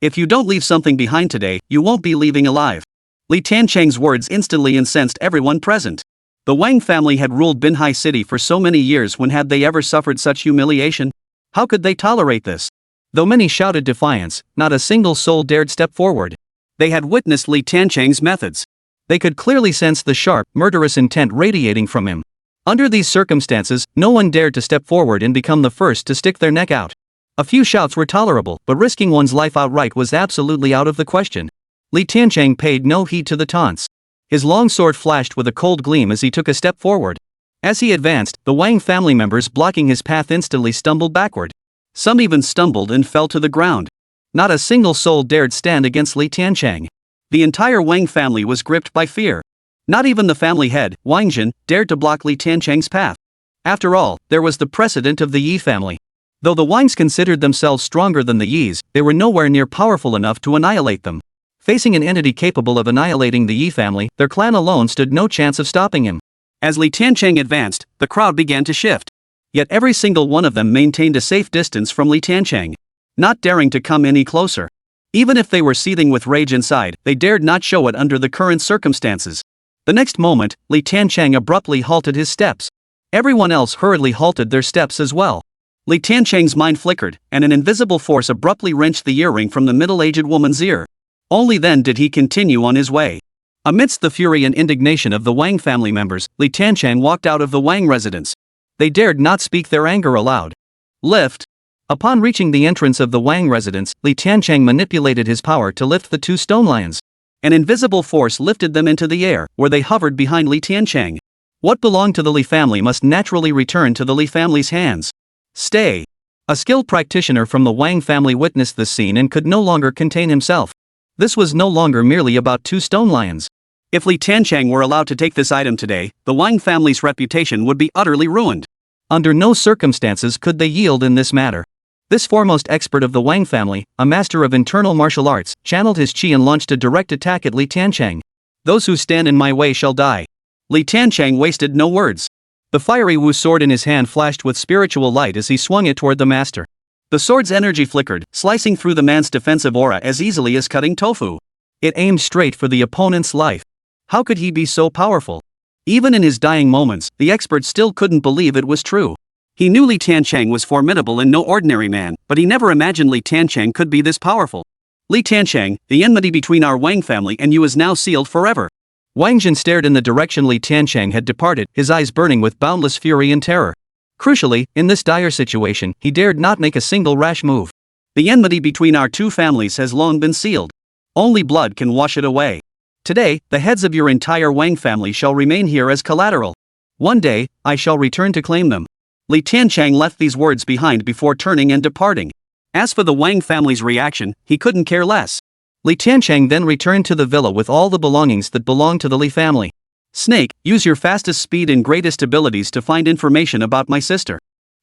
If you don't leave something behind today, you won't be leaving alive. Li Tiancheng's words instantly incensed everyone present. The Wang family had ruled Binhai City for so many years. When had they ever suffered such humiliation? How could they tolerate this? Though many shouted defiance, not a single soul dared step forward. They had witnessed Li Tiancheng's methods. They could clearly sense the sharp, murderous intent radiating from him. Under these circumstances, no one dared to step forward and become the first to stick their neck out. A few shouts were tolerable, but risking one's life outright was absolutely out of the question. Li Tiancheng paid no heed to the taunts. His long sword flashed with a cold gleam as he took a step forward. As he advanced, the Wang family members blocking his path instantly stumbled backward. Some even stumbled and fell to the ground. Not a single soul dared stand against Li Tiancheng. The entire Wang family was gripped by fear. Not even the family head, Wang Jin, dared to block Li Tiancheng's path. After all, there was the precedent of the Yi family. Though the Wangs considered themselves stronger than the Yis, they were nowhere near powerful enough to annihilate them. Facing an entity capable of annihilating the Yi family, their clan alone stood no chance of stopping him. As Li Tiancheng advanced, the crowd began to shift. Yet every single one of them maintained a safe distance from Li Tiancheng, not daring to come any closer. Even if they were seething with rage inside, they dared not show it under the current circumstances. The next moment, Li Tiancheng abruptly halted his steps. Everyone else hurriedly halted their steps as well. Li Tiancheng's mind flickered, and an invisible force abruptly wrenched the earring from the middle-aged woman's ear. Only then did he continue on his way. Amidst the fury and indignation of the Wang family members, Li Tiancheng walked out of the Wang residence. They dared not speak their anger aloud. Lift. Upon reaching the entrance of the Wang residence, Li Tiancheng manipulated his power to lift the two stone lions. An invisible force lifted them into the air, where they hovered behind Li Tiancheng. What belonged to the Li family must naturally return to the Li family's hands. Stay. A skilled practitioner from the Wang family witnessed this scene and could no longer contain himself. This was no longer merely about two stone lions. If Li Tiancheng were allowed to take this item today, the Wang family's reputation would be utterly ruined. Under no circumstances could they yield in this matter. This foremost expert of the Wang family, a master of internal martial arts, channeled his chi and launched a direct attack at Li Tiancheng. Those who stand in my way shall die. Li Tiancheng wasted no words. The fiery Wu sword in his hand flashed with spiritual light as he swung it toward the master. The sword's energy flickered, slicing through the man's defensive aura as easily as cutting tofu. It aimed straight for the opponent's life. How could he be so powerful? Even in his dying moments, the expert still couldn't believe it was true. He knew Li Tiancheng was formidable and no ordinary man, but he never imagined Li Tiancheng could be this powerful. Li Tiancheng, the enmity between our Wang family and you is now sealed forever. Wang Jin stared in the direction Li Tiancheng had departed, his eyes burning with boundless fury and terror. Crucially, in this dire situation, he dared not make a single rash move. The enmity between our two families has long been sealed. Only blood can wash it away. Today, the heads of your entire Wang family shall remain here as collateral. One day, I shall return to claim them. Li Tiancheng left these words behind before turning and departing. As for the Wang family's reaction, he couldn't care less. Li Tiancheng then returned to the villa with all the belongings that belonged to the Li family. Snake, use your fastest speed and greatest abilities to find information about my sister.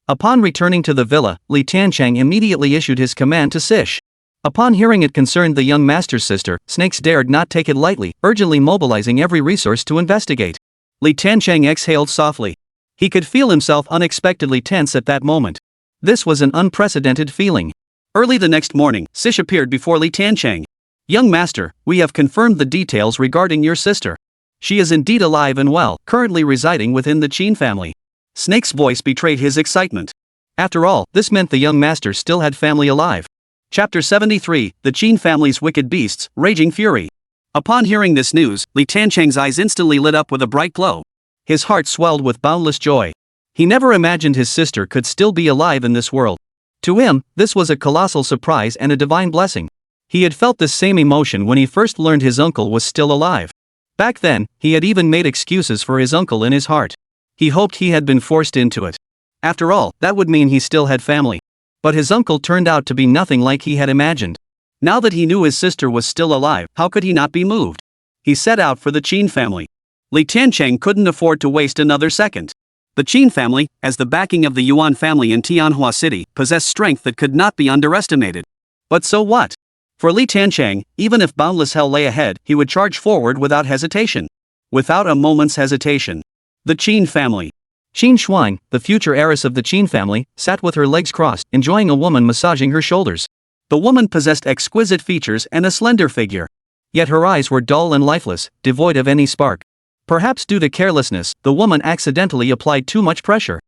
Upon returning to the villa, Li Tiancheng immediately issued his command to Sish. Upon hearing it concerned the young master's sister, Snakes dared not take it lightly, urgently mobilizing every resource to investigate. Li Tiancheng exhaled softly. He could feel himself unexpectedly tense at that moment. This was an unprecedented feeling. Early the next morning, Sish appeared before Li Tiancheng. Young master, we have confirmed the details regarding your sister. She is indeed alive and well, currently residing within the Chen family. Snake's voice betrayed his excitement. After all, this meant the young master still had family alive. Chapter 73, The Chen Family's Wicked Beasts, Raging Fury. Upon hearing this news, Li Tiancheng's eyes instantly lit up with a bright glow. His heart swelled with boundless joy. He never imagined his sister could still be alive in this world. To him, this was a colossal surprise and a divine blessing. He had felt this same emotion when he first learned his uncle was still alive. Back then, he had even made excuses for his uncle in his heart. He hoped he had been forced into it. After all, that would mean he still had family. But his uncle turned out to be nothing like he had imagined. Now that he knew his sister was still alive, how could he not be moved? He set out for the Chen family. Li Tiancheng couldn't afford to waste another second. The Chen family, as the backing of the Yuan family in Tianhua City, possessed strength that could not be underestimated. But so what? For Li Tiancheng, even if boundless hell lay ahead, he would charge forward without hesitation. Without a moment's hesitation. The Chen family. Qin Shuang, the future heiress of the Chen family, sat with her legs crossed, enjoying a woman massaging her shoulders. The woman possessed exquisite features and a slender figure. Yet her eyes were dull and lifeless, devoid of any spark. Perhaps due to carelessness, the woman accidentally applied too much pressure.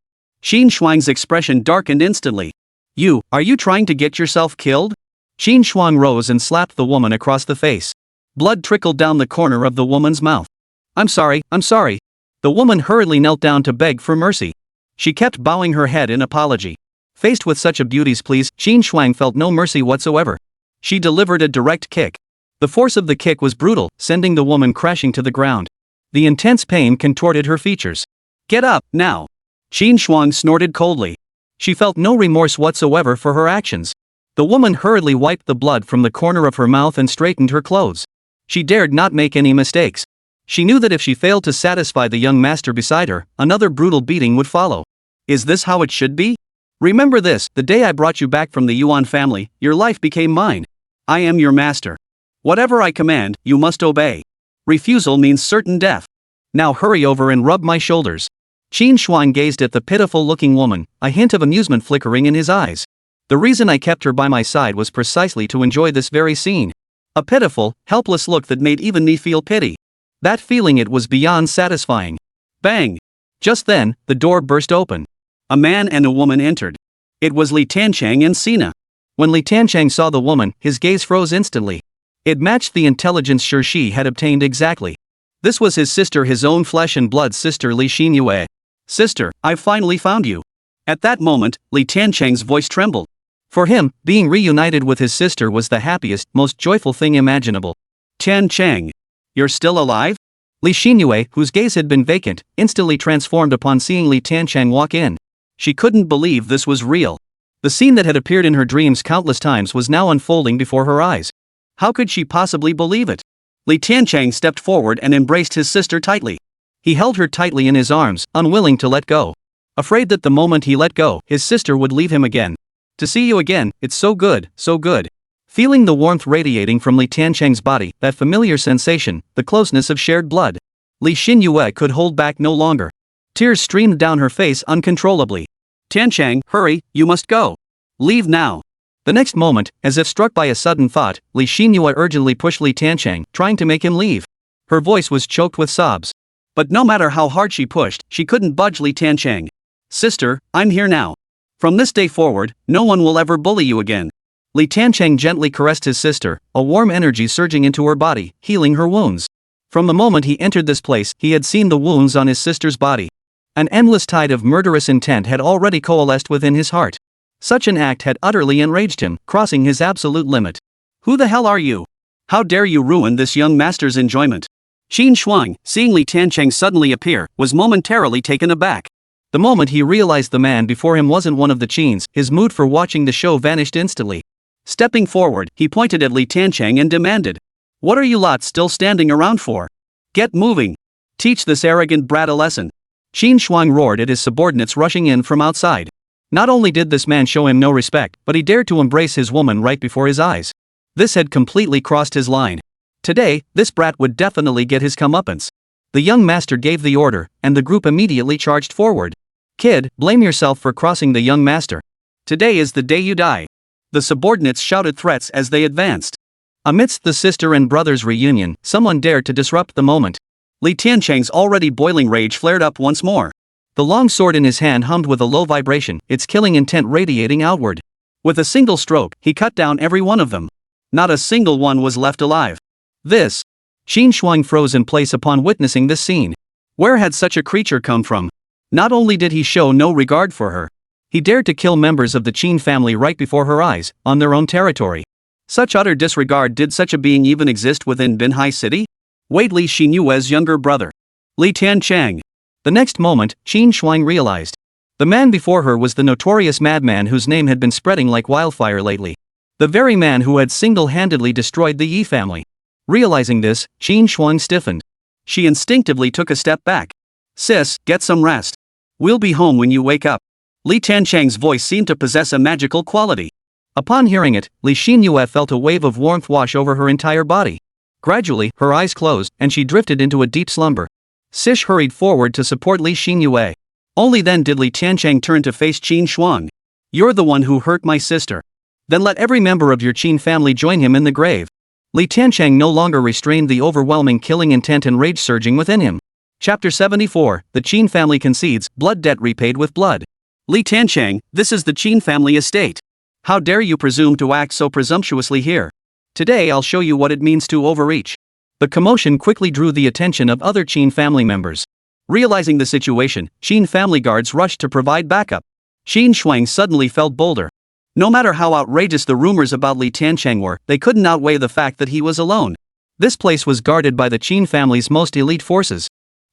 Qin Shuang's expression darkened instantly. Are you trying to get yourself killed? Qin Shuang rose and slapped the woman across the face. Blood trickled down the corner of the woman's mouth. I'm sorry. The woman hurriedly knelt down to beg for mercy. She kept bowing her head in apology. Faced with such a beauty's pleas, Qin Shuang felt no mercy whatsoever. She delivered a direct kick. The force of the kick was brutal, sending the woman crashing to the ground. The intense pain contorted her features. Get up, now! Qin Shuang snorted coldly. She felt no remorse whatsoever for her actions. The woman hurriedly wiped the blood from the corner of her mouth and straightened her clothes. She dared not make any mistakes. She knew that if she failed to satisfy the young master beside her, another brutal beating would follow. Is this how it should be? Remember this, the day I brought you back from the Yuan family, your life became mine. I am your master. Whatever I command, you must obey. Refusal means certain death. Now hurry over and rub my shoulders. Qin Shuang gazed at the pitiful-looking woman, a hint of amusement flickering in his eyes. The reason I kept her by my side was precisely to enjoy this very scene. A pitiful, helpless look that made even me feel pity. That feeling, it was beyond satisfying. Bang! Just then, the door burst open. A man and a woman entered. It was Li Tiancheng and Sina. When Li Tiancheng saw the woman, his gaze froze instantly. It matched the intelligence Shi had obtained exactly. This was his sister, his own flesh and blood sister Li Xinyue. Sister, I've finally found you. At that moment, Li Tiancheng's voice trembled. For him, being reunited with his sister was the happiest, most joyful thing imaginable. Tiancheng. You're still alive? Li Xinyue, whose gaze had been vacant, instantly transformed upon seeing Li Tiancheng walk in. She couldn't believe this was real. The scene that had appeared in her dreams countless times was now unfolding before her eyes. How could she possibly believe it? Li Tiancheng stepped forward and embraced his sister tightly. He held her tightly in his arms, unwilling to let go. Afraid that the moment he let go, his sister would leave him again. To see you again, it's so good, so good. Feeling the warmth radiating from Li Tiancheng's body, that familiar sensation, the closeness of shared blood. Li Xinyue could hold back no longer. Tears streamed down her face uncontrollably. Tiancheng, hurry, you must go. Leave now. The next moment, as if struck by a sudden thought, Li Xinyue urgently pushed Li Tiancheng, trying to make him leave. Her voice was choked with sobs. But no matter how hard she pushed, she couldn't budge Li Tiancheng. Sister, I'm here now. From this day forward, no one will ever bully you again. Li Tiancheng gently caressed his sister, a warm energy surging into her body, healing her wounds. From the moment he entered this place, he had seen the wounds on his sister's body. An endless tide of murderous intent had already coalesced within his heart. Such an act had utterly enraged him, crossing his absolute limit. Who the hell are you? How dare you ruin this young master's enjoyment? Qin Shuang, seeing Li Tiancheng suddenly appear, was momentarily taken aback. The moment he realized the man before him wasn't one of the Chens, his mood for watching the show vanished instantly. Stepping forward, he pointed at Li Tiancheng and demanded, "What are you lot still standing around for? Get moving. Teach this arrogant brat a lesson." Qin Shuang roared at his subordinates rushing in from outside. Not only did this man show him no respect, but he dared to embrace his woman right before his eyes. This had completely crossed his line. Today, this brat would definitely get his comeuppance. The young master gave the order, and the group immediately charged forward. "Kid, blame yourself for crossing the young master. Today is the day you die." The subordinates shouted threats as they advanced. Amidst the sister and brother's reunion, someone dared to disrupt the moment. Li Tiancheng's already boiling rage flared up once more. The long sword in his hand hummed with a low vibration, its killing intent radiating outward. With a single stroke, he cut down every one of them. Not a single one was left alive. This. Qin Shuang froze in place upon witnessing this scene. Where had such a creature come from? Not only did he show no regard for her, he dared to kill members of the Chen family right before her eyes, on their own territory. Such utter disregard. Did such a being even exist within Manhwa City? Wait, Li Xinyue's younger brother. Li Tiancheng. The next moment, Qin Shuang realized. The man before her was the notorious madman whose name had been spreading like wildfire lately. The very man who had single-handedly destroyed the Yi family. Realizing this, Qin Shuang stiffened. She instinctively took a step back. "Sis, get some rest. We'll be home when you wake up." Li Tiancheng's voice seemed to possess a magical quality. Upon hearing it, Li Xinyue felt a wave of warmth wash over her entire body. Gradually, her eyes closed, and she drifted into a deep slumber. Sish hurried forward to support Li Xinyue. Only then did Li Tiancheng turn to face Qin Shuang. "You're the one who hurt my sister. Then let every member of your Qin family join him in the grave." Li Tiancheng no longer restrained the overwhelming killing intent and rage surging within him. Chapter 74, The Qin Family Concedes, Blood Debt Repaid with Blood. Li Tiancheng, this is the Qin family estate. How dare you presume to act so presumptuously here? Today I'll show you what it means to overreach. The commotion quickly drew the attention of other Qin family members. Realizing the situation, Qin family guards rushed to provide backup. Qin Shuang suddenly felt bolder. No matter how outrageous the rumors about Li Tiancheng were, they couldn't outweigh the fact that he was alone. This place was guarded by the Qin family's most elite forces.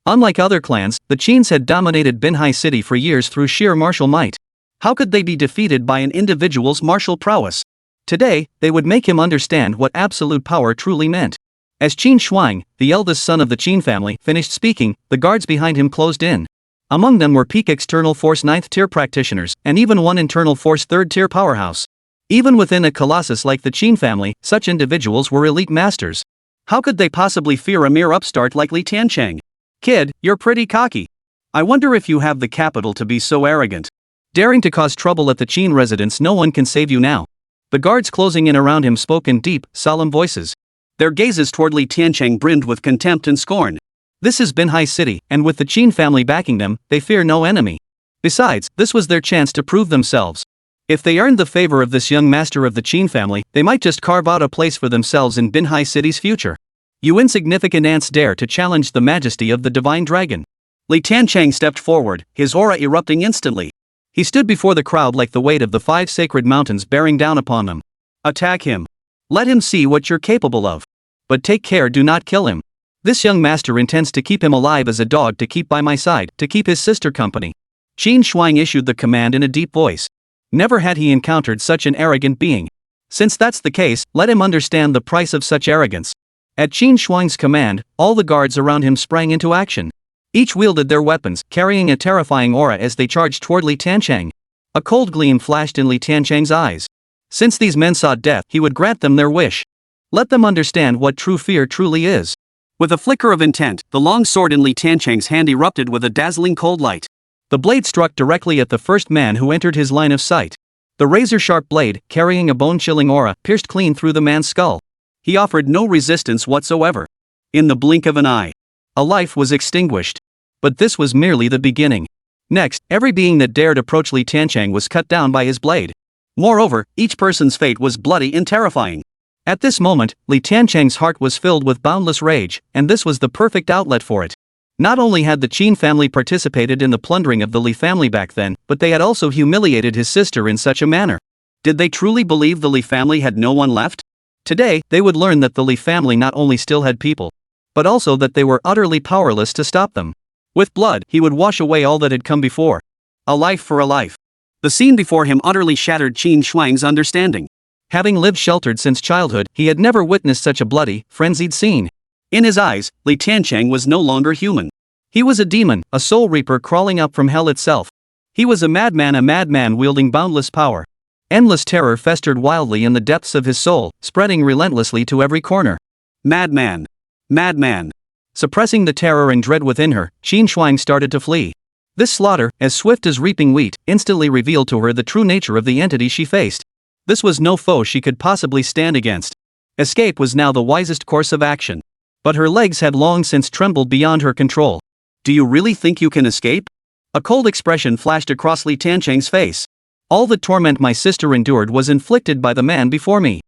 Unlike other clans, the Chens had dominated Manhwa City for years through sheer martial might. How could they be defeated by an individual's martial prowess? Today, they would make him understand what absolute power truly meant. As Qin Shuang, the eldest son of the Qin family, finished speaking, the guards behind him closed in. Among them were peak external force 9th tier practitioners, and even one internal force 3rd tier powerhouse. Even within a colossus like the Qin family, such individuals were elite masters. How could they possibly fear a mere upstart like Li Tiancheng? "Kid, you're pretty cocky. I wonder if you have the capital to be so arrogant. Daring to cause trouble at the Qin residence. No one can save you now." The guards closing in around him spoke in deep, solemn voices. Their gazes toward Li Tiancheng brimmed with contempt and scorn. This is Manhwa City, and with the Qin family backing them, they fear no enemy. Besides, this was their chance to prove themselves. If they earned the favor of this young master of the Qin family, they might just carve out a place for themselves in Manhwa City's future. You insignificant ants dare to challenge the majesty of the divine dragon. Li Tiancheng stepped forward, his aura erupting instantly. He stood before the crowd like the weight of the 5 sacred mountains bearing down upon them. Attack him. Let him see what you're capable of. But take care, do not kill him. This young master intends to keep him alive as a dog to keep by my side, to keep his sister company. Qin Shuang issued the command in a deep voice. Never had he encountered such an arrogant being. Since that's the case, let him understand the price of such arrogance. At Qin Shuang's command, all the guards around him sprang into action. Each wielded their weapons, carrying a terrifying aura as they charged toward Li Tiancheng. A cold gleam flashed in Li Tiancheng's eyes. Since these men sought death, he would grant them their wish. Let them understand what true fear truly is. With a flicker of intent, the long sword in Li Tiancheng's hand erupted with a dazzling cold light. The blade struck directly at the first man who entered his line of sight. The razor-sharp blade, carrying a bone-chilling aura, pierced clean through the man's skull. He offered no resistance whatsoever. In the blink of an eye, a life was extinguished. But this was merely the beginning. Next, every being that dared approach Li Tiancheng was cut down by his blade. Moreover, each person's fate was bloody and terrifying. At this moment, Li Tiancheng's heart was filled with boundless rage, and this was the perfect outlet for it. Not only had the Qin family participated in the plundering of the Li family back then, but they had also humiliated his sister in such a manner. Did they truly believe the Li family had no one left? Today, they would learn that the Li family not only still had people, but also that they were utterly powerless to stop them. With blood, he would wash away all that had come before. A life for a life. The scene before him utterly shattered Qin Shuang's understanding. Having lived sheltered since childhood, he had never witnessed such a bloody, frenzied scene. In his eyes, Li Tiancheng was no longer human. He was a demon, a soul reaper crawling up from hell itself. He was a madman wielding boundless power. Endless terror festered wildly in the depths of his soul, spreading relentlessly to every corner. Madman. Madman. Suppressing the terror and dread within her, Qin Shuang started to flee. This slaughter, as swift as reaping wheat, instantly revealed to her the true nature of the entity she faced. This was no foe she could possibly stand against. Escape was now the wisest course of action. But her legs had long since trembled beyond her control. Do you really think you can escape? A cold expression flashed across Li Tiancheng's face. All the torment my sister endured was inflicted by the man before me.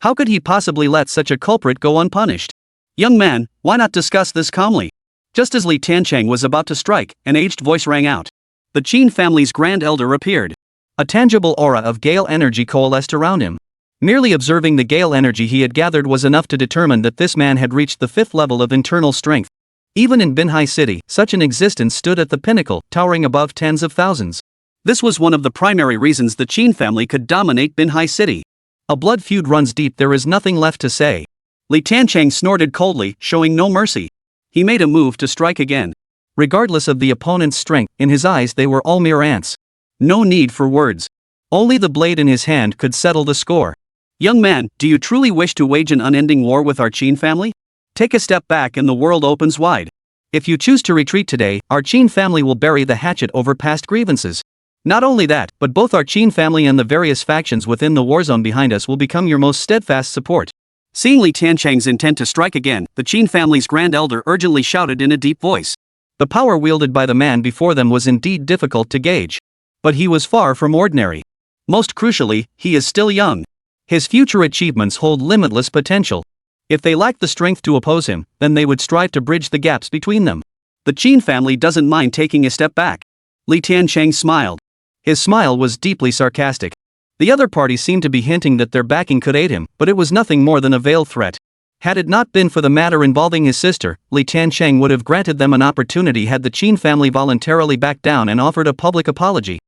How could he possibly let such a culprit go unpunished? Young man, why not discuss this calmly? Just as Li Tiancheng was about to strike, an aged voice rang out. The Qin family's grand elder appeared. A tangible aura of Gale energy coalesced around him. Merely observing the Gale energy he had gathered was enough to determine that this man had reached the 5th level of internal strength. Even in Manhwa City, such an existence stood at the pinnacle, towering above tens of thousands. This was one of the primary reasons the Qin family could dominate Manhwa City. A blood feud runs deep, there is nothing left to say. Li Tiancheng snorted coldly, showing no mercy. He made a move to strike again. Regardless of the opponent's strength, in his eyes they were all mere ants. No need for words. Only the blade in his hand could settle the score. Young man, do you truly wish to wage an unending war with our Qin family? Take a step back and the world opens wide. If you choose to retreat today, our Qin family will bury the hatchet over past grievances. Not only that, but both our Qin family and the various factions within the war zone behind us will become your most steadfast support. Seeing Li Tiancheng's intent to strike again, the Qin family's grand elder urgently shouted in a deep voice. The power wielded by the man before them was indeed difficult to gauge. But he was far from ordinary. Most crucially, he is still young. His future achievements hold limitless potential. If they lacked the strength to oppose him, then they would strive to bridge the gaps between them. The Qin family doesn't mind taking a step back. Li Tiancheng smiled. His smile was deeply sarcastic. The other party seemed to be hinting that their backing could aid him, but it was nothing more than a veiled threat. Had it not been for the matter involving his sister, Li Tiancheng would have granted them an opportunity had the Qin family voluntarily backed down and offered a public apology.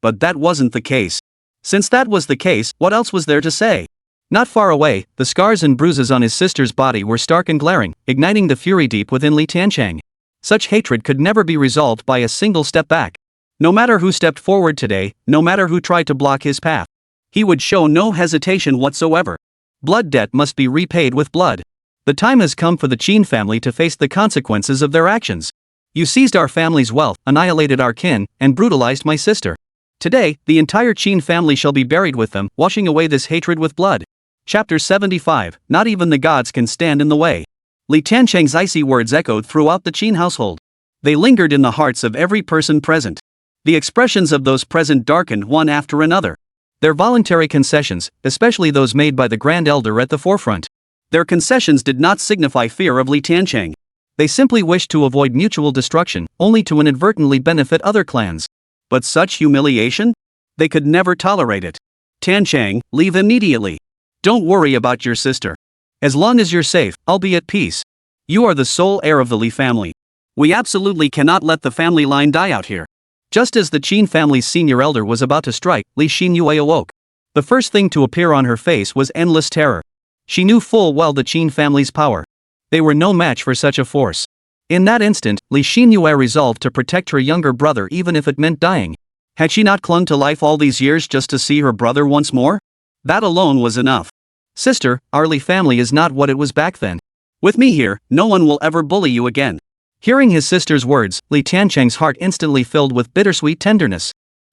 But that wasn't the case. Since that was the case, what else was there to say? Not far away, the scars and bruises on his sister's body were stark and glaring, igniting the fury deep within Li Tiancheng. Such hatred could never be resolved by a single step back. No matter who stepped forward today, no matter who tried to block his path, he would show no hesitation whatsoever. Blood debt must be repaid with blood. The time has come for the Qin family to face the consequences of their actions. You seized our family's wealth, annihilated our kin, and brutalized my sister. Today, the entire Qin family shall be buried with them, washing away this hatred with blood. Chapter 75, Not even the gods can stand in the way. Li Tiancheng's icy words echoed throughout the Qin household. They lingered in the hearts of every person present. The expressions of those present darkened one after another. Their voluntary concessions, especially those made by the Grand Elder at the forefront. Their concessions did not signify fear of Li Tiancheng. They simply wished to avoid mutual destruction, only to inadvertently benefit other clans. But such humiliation? They could never tolerate it. Tiancheng, leave immediately. Don't worry about your sister. As long as you're safe, I'll be at peace. You are the sole heir of the Li family. We absolutely cannot let the family line die out here. Just as the Qin family's senior elder was about to strike, Li Xinyue awoke. The first thing to appear on her face was endless terror. She knew full well the Qin family's power. They were no match for such a force. In that instant, Li Xinyue resolved to protect her younger brother even if it meant dying. Had she not clung to life all these years just to see her brother once more? That alone was enough. Sister, our Li family is not what it was back then. With me here, no one will ever bully you again. Hearing his sister's words, Li Tiancheng's heart instantly filled with bittersweet tenderness.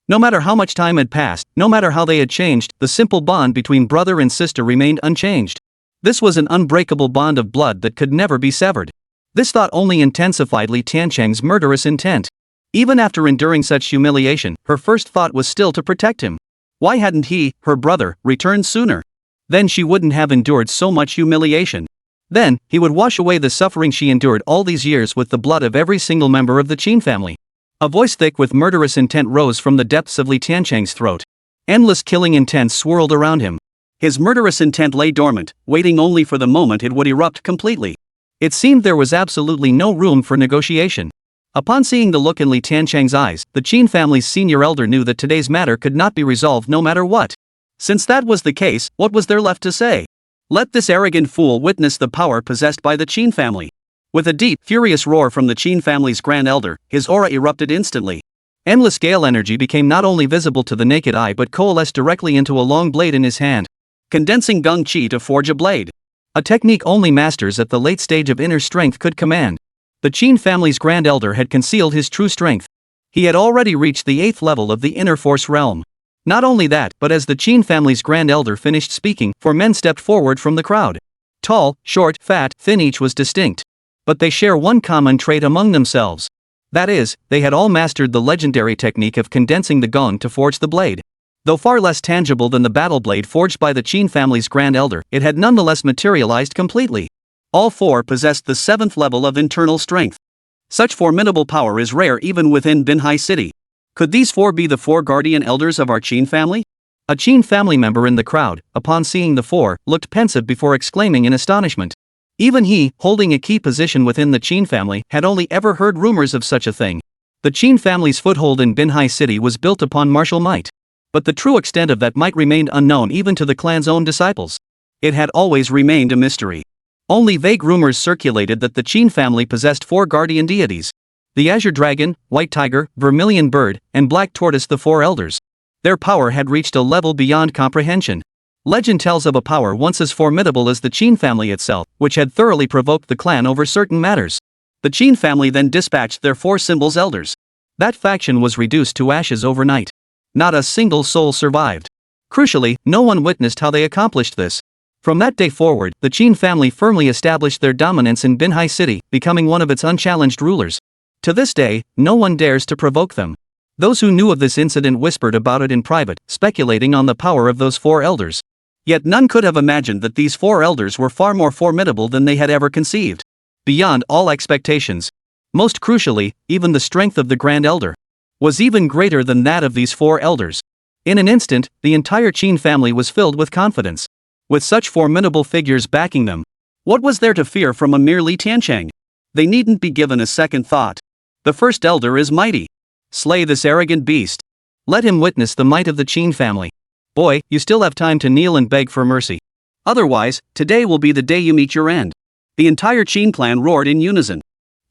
No matter how much time had passed, no matter how they had changed, the simple bond between brother and sister remained unchanged. This was an unbreakable bond of blood that could never be severed. This thought only intensified Li Tiancheng's murderous intent. Even after enduring such humiliation, her first thought was still to protect him. Why hadn't he, her brother, returned sooner? Then she wouldn't have endured so much humiliation. Then, he would wash away the suffering she endured all these years with the blood of every single member of the Chen family. A voice thick with murderous intent rose from the depths of Li Tiancheng's throat. Endless killing intent swirled around him. His murderous intent lay dormant, waiting only for the moment it would erupt completely. It seemed there was absolutely no room for negotiation. Upon seeing the look in Li Tiancheng's eyes, the Chen family's senior elder knew that today's matter could not be resolved no matter what. Since that was the case, what was there left to say? Let this arrogant fool witness the power possessed by the Chen family. With a deep, furious roar from the Chen family's grand elder, his aura erupted instantly. Endless gale energy became not only visible to the naked eye but coalesced directly into a long blade in his hand, condensing gung qi to forge a blade. A technique only masters at the late stage of inner strength could command. The Chen family's grand elder had concealed his true strength. He had already reached the 8th level of the inner force realm. Not only that, but as the Chen family's grand elder finished speaking, 4 men stepped forward from the crowd. Tall, short, fat, thin, each was distinct. But they share one common trait among themselves. That is, they had all mastered the legendary technique of condensing the gong to forge the blade. Though far less tangible than the battle blade forged by the Chen family's grand elder, it had nonetheless materialized completely. All 4 possessed the 7th level of internal strength. Such formidable power is rare even within Tianhua City. Could these 4 be the 4 guardian elders of our Chen family? A Chen family member in the crowd, upon seeing the 4, looked pensive before exclaiming in astonishment. Even he, holding a key position within the Chen family, had only ever heard rumors of such a thing. The Chen family's foothold in Tianhua City was built upon martial might. But the true extent of that might remained unknown even to the clan's own disciples. It had always remained a mystery. Only vague rumors circulated that the Chen family possessed 4 guardian deities. The Azure Dragon, White Tiger, Vermilion Bird, and Black Tortoise, the 4 elders. Their power had reached a level beyond comprehension. Legend tells of a power once as formidable as the Chen family itself, which had thoroughly provoked the clan over certain matters. The Chen family then dispatched their 4 symbols elders. That faction was reduced to ashes overnight. Not a single soul survived. Crucially, no one witnessed how they accomplished this. From that day forward, the Chen family firmly established their dominance in Tianhua City, becoming one of its unchallenged rulers. To this day, no one dares to provoke them. Those who knew of this incident whispered about it in private, speculating on the power of those 4 elders. Yet none could have imagined that these 4 elders were far more formidable than they had ever conceived. Beyond all expectations. Most crucially, even the strength of the Grand Elder was even greater than that of these 4 elders. In an instant, the entire Chen family was filled with confidence. With such formidable figures backing them, what was there to fear from a mere Li Tiancheng? They needn't be given a second thought. The first elder is mighty. Slay this arrogant beast. Let him witness the might of the Chen family. Boy, you still have time to kneel and beg for mercy. Otherwise, today will be the day you meet your end. The entire Chen clan roared in unison.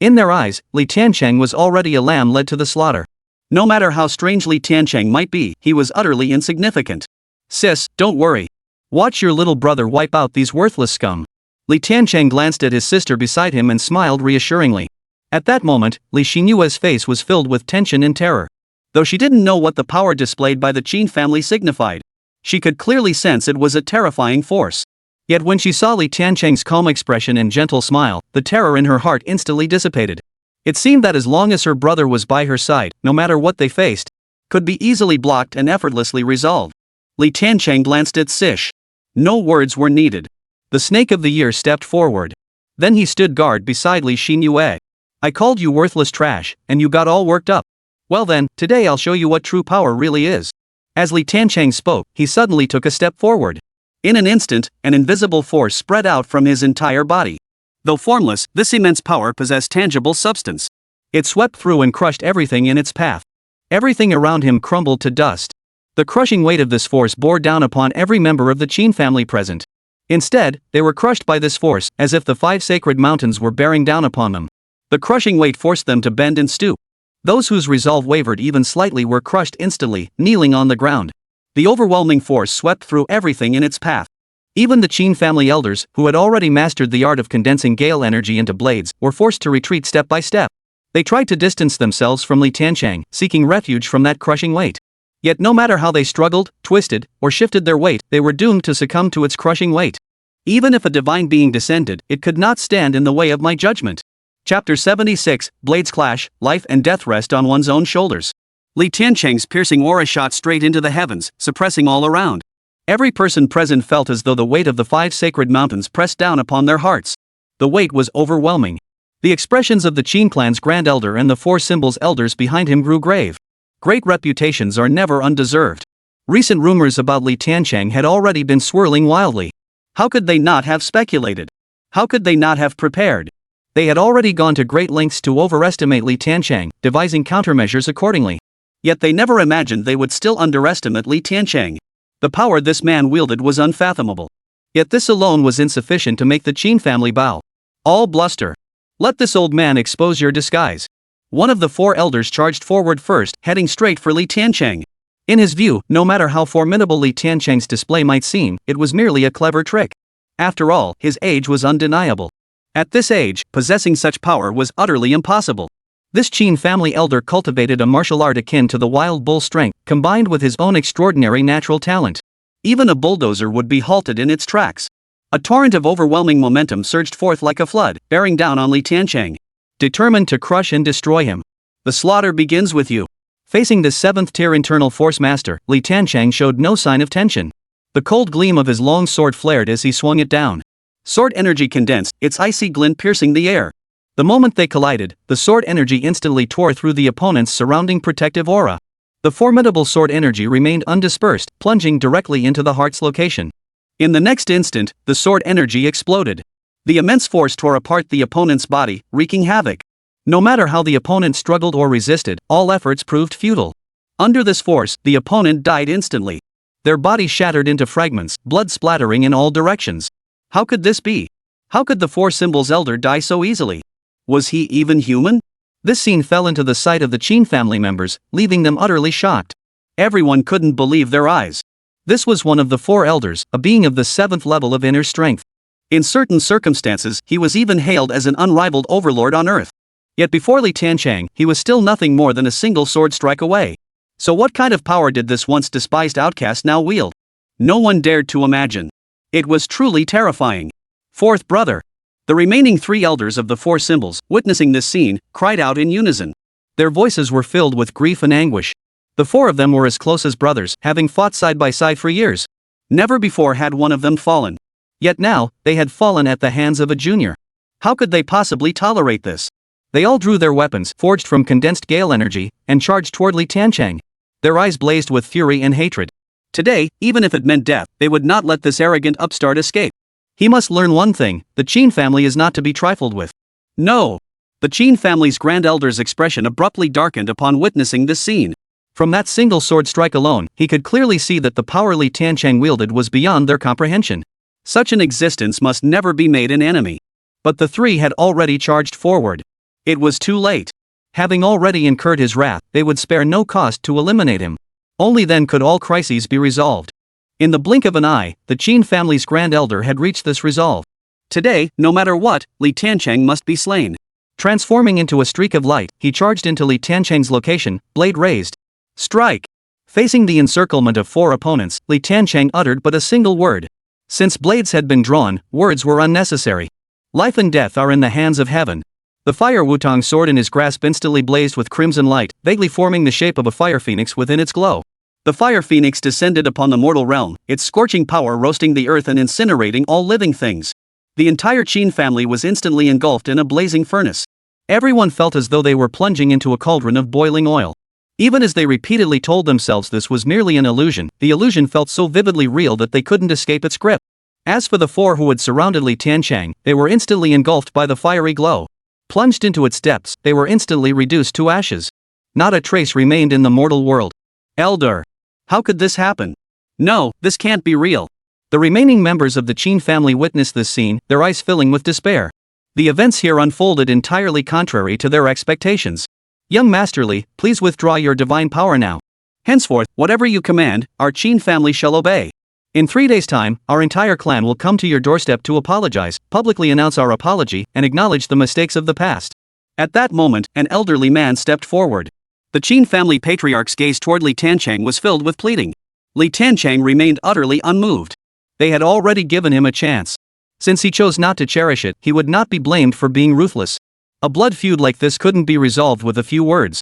In their eyes, Li Tiancheng was already a lamb led to the slaughter. No matter how strange Li Tiancheng might be, he was utterly insignificant. Sis, don't worry. Watch your little brother wipe out these worthless scum. Li Tiancheng glanced at his sister beside him and smiled reassuringly. At that moment, Li Xinyue's face was filled with tension and terror. Though she didn't know what the power displayed by the Chen family signified, she could clearly sense it was a terrifying force. Yet when she saw Li Tiancheng's calm expression and gentle smile, the terror in her heart instantly dissipated. It seemed that as long as her brother was by her side, no matter what they faced, could be easily blocked and effortlessly resolved. Li Tiancheng glanced at Sish. No words were needed. The Snake of the Year stepped forward. Then he stood guard beside Li Xinyue. I called you worthless trash, and you got all worked up. Well then, today I'll show you what true power really is. As Li Tiancheng spoke, he suddenly took a step forward. In an instant, an invisible force spread out from his entire body. Though formless, this immense power possessed tangible substance. It swept through and crushed everything in its path. Everything around him crumbled to dust. The crushing weight of this force bore down upon every member of the Chen family present. Instead, they were crushed by this force, as if the 5 sacred mountains were bearing down upon them. The crushing weight forced them to bend and stoop. Those whose resolve wavered even slightly were crushed instantly, kneeling on the ground. The overwhelming force swept through everything in its path. Even the Chen family elders, who had already mastered the art of condensing gale energy into blades, were forced to retreat step by step. They tried to distance themselves from Tiancheng, seeking refuge from that crushing weight. Yet no matter how they struggled, twisted, or shifted their weight, they were doomed to succumb to its crushing weight. Even if a divine being descended, it could not stand in the way of my judgment. Chapter 76, Blades Clash, Life and Death Rest on One's Own Shoulders. Tiancheng's piercing aura shot straight into the heavens, suppressing all around. Every person present felt as though the weight of the 5 sacred mountains pressed down upon their hearts. The weight was overwhelming. The expressions of the Chen clan's grand elder and the 4 symbols elders behind him grew grave. Great reputations are never undeserved. Recent rumors about Tiancheng had already been swirling wildly. How could they not have speculated? How could they not have prepared? They had already gone to great lengths to overestimate Tiancheng, devising countermeasures accordingly. Yet they never imagined they would still underestimate Tiancheng. The power this man wielded was unfathomable. Yet this alone was insufficient to make the Chen family bow. All bluster. Let this old man expose your disguise. One of the 4 elders charged forward first, heading straight for Tiancheng. In his view, no matter how formidable Tiancheng's display might seem, it was merely a clever trick. After all, his age was undeniable. At this age, possessing such power was utterly impossible. This Chen family elder cultivated a martial art akin to the wild bull strength, combined with his own extraordinary natural talent. Even a bulldozer would be halted in its tracks. A torrent of overwhelming momentum surged forth like a flood, bearing down on Tiancheng. Determined to crush and destroy him. The slaughter begins with you. Facing this 7th-tier internal force master, Tiancheng showed no sign of tension. The cold gleam of his long sword flared as he swung it down. Sword energy condensed, its icy glint piercing the air. The moment they collided, the sword energy instantly tore through the opponent's surrounding protective aura. The formidable sword energy remained undispersed, plunging directly into the heart's location. In the next instant, the sword energy exploded. The immense force tore apart the opponent's body, wreaking havoc. No matter how the opponent struggled or resisted, all efforts proved futile. Under this force, the opponent died instantly. Their body shattered into fragments, blood splattering in all directions. How could this be? How could the 4 symbols elder die so easily? Was he even human? This scene fell into the sight of the Chen family members, leaving them utterly shocked. Everyone couldn't believe their eyes. This was one of the 4 elders, a being of the 7th level of inner strength. In certain circumstances, he was even hailed as an unrivaled overlord on earth. Yet before Tiancheng, he was still nothing more than a single sword strike away. So what kind of power did this once despised outcast now wield? No one dared to imagine. It was truly terrifying. 4th brother. The remaining 3 elders of the 4 symbols, witnessing this scene, cried out in unison. Their voices were filled with grief and anguish. The 4 of them were as close as brothers, having fought side by side for years. Never before had one of them fallen. Yet now, they had fallen at the hands of a junior. How could they possibly tolerate this? They all drew their weapons, forged from condensed gale energy, and charged toward Tiancheng. Their eyes blazed with fury and hatred. Today, even if it meant death, they would not let this arrogant upstart escape. He must learn one thing: the Chen family is not to be trifled with. No! The Chen family's grand elder's expression abruptly darkened upon witnessing this scene. From that single sword strike alone, he could clearly see that the power Tiancheng wielded was beyond their comprehension. Such an existence must never be made an enemy. But the 3 had already charged forward. It was too late. Having already incurred his wrath, they would spare no cost to eliminate him. Only then could all crises be resolved. In the blink of an eye, the Chen family's grand elder had reached this resolve. Today, no matter what, Tiancheng must be slain. Transforming into a streak of light, he charged into Tiancheng's location, blade raised. Strike! Facing the encirclement of 4 opponents, Tiancheng uttered but a single word. Since blades had been drawn, words were unnecessary. Life and death are in the hands of heaven. The fire Wutong sword in his grasp instantly blazed with crimson light, vaguely forming the shape of a fire phoenix within its glow. The fire phoenix descended upon the mortal realm, its scorching power roasting the earth and incinerating all living things. The entire Chen family was instantly engulfed in a blazing furnace. Everyone felt as though they were plunging into a cauldron of boiling oil. Even as they repeatedly told themselves this was merely an illusion, the illusion felt so vividly real that they couldn't escape its grip. As for the 4 who had surrounded Tiancheng, they were instantly engulfed by the fiery glow. Plunged into its depths, they were instantly reduced to ashes. Not a trace remained in the mortal world. Elder! How could this happen? No, this can't be real. The remaining members of the Chen family witnessed this scene, their eyes filling with despair. The events here unfolded entirely contrary to their expectations. Young Masterly, please withdraw your divine power now. Henceforth, whatever you command, our Chen family shall obey. In 3 days' time, our entire clan will come to your doorstep to apologize, publicly announce our apology, and acknowledge the mistakes of the past. At that moment, an elderly man stepped forward. The Chen family patriarch's gaze toward Li Tiancheng was filled with pleading. Li Tiancheng remained utterly unmoved. They had already given him a chance. Since he chose not to cherish it, he would not be blamed for being ruthless. A blood feud like this couldn't be resolved with a few words.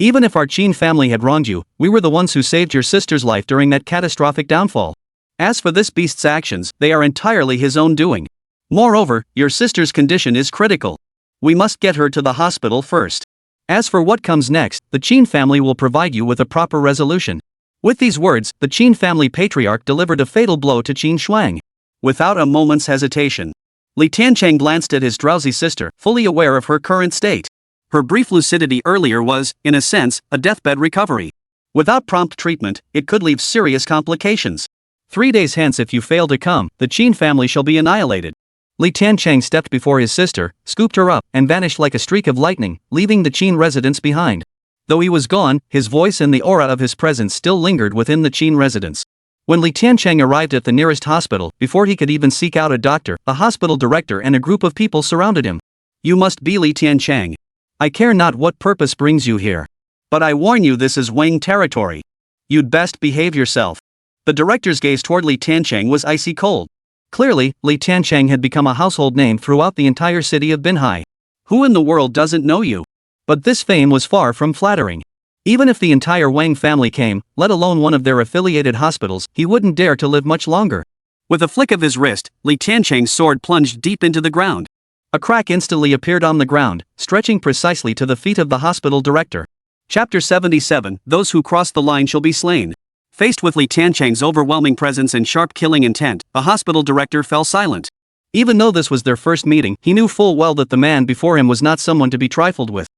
Even if our Chen family had wronged you, we were the ones who saved your sister's life during that catastrophic downfall. As for this beast's actions, they are entirely his own doing. Moreover, your sister's condition is critical. We must get her to the hospital first. As for what comes next, the Chen family will provide you with a proper resolution. With these words, the Chen family patriarch delivered a fatal blow to Chen Shuang. Without a moment's hesitation, Li Tiancheng glanced at his drowsy sister, fully aware of her current state. Her brief lucidity earlier was, in a sense, a deathbed recovery. Without prompt treatment, it could leave serious complications. 3 days hence, if you fail to come, the Chen family shall be annihilated. Li Tiancheng stepped before his sister, scooped her up, and vanished like a streak of lightning, leaving the Chen residence behind. Though he was gone, his voice and the aura of his presence still lingered within the Chen residence. When Li Tiancheng arrived at the nearest hospital, before he could even seek out a doctor, a hospital director and a group of people surrounded him. You must be Li Tiancheng. I care not what purpose brings you here. But I warn you, this is Wang territory. You'd best behave yourself. The director's gaze toward Li Tiancheng was icy cold. Clearly, Li Tiancheng had become a household name throughout the entire city of Binhai. Who in the world doesn't know you? But this fame was far from flattering. Even if the entire Wang family came, let alone one of their affiliated hospitals, he wouldn't dare to live much longer. With a flick of his wrist, Li Tiancheng's sword plunged deep into the ground. A crack instantly appeared on the ground, stretching precisely to the feet of the hospital director. Chapter 77, Those who cross the line shall be slain. Faced with Li Tiancheng's overwhelming presence and sharp killing intent, the hospital director fell silent. Even though this was their first meeting, he knew full well that the man before him was not someone to be trifled with.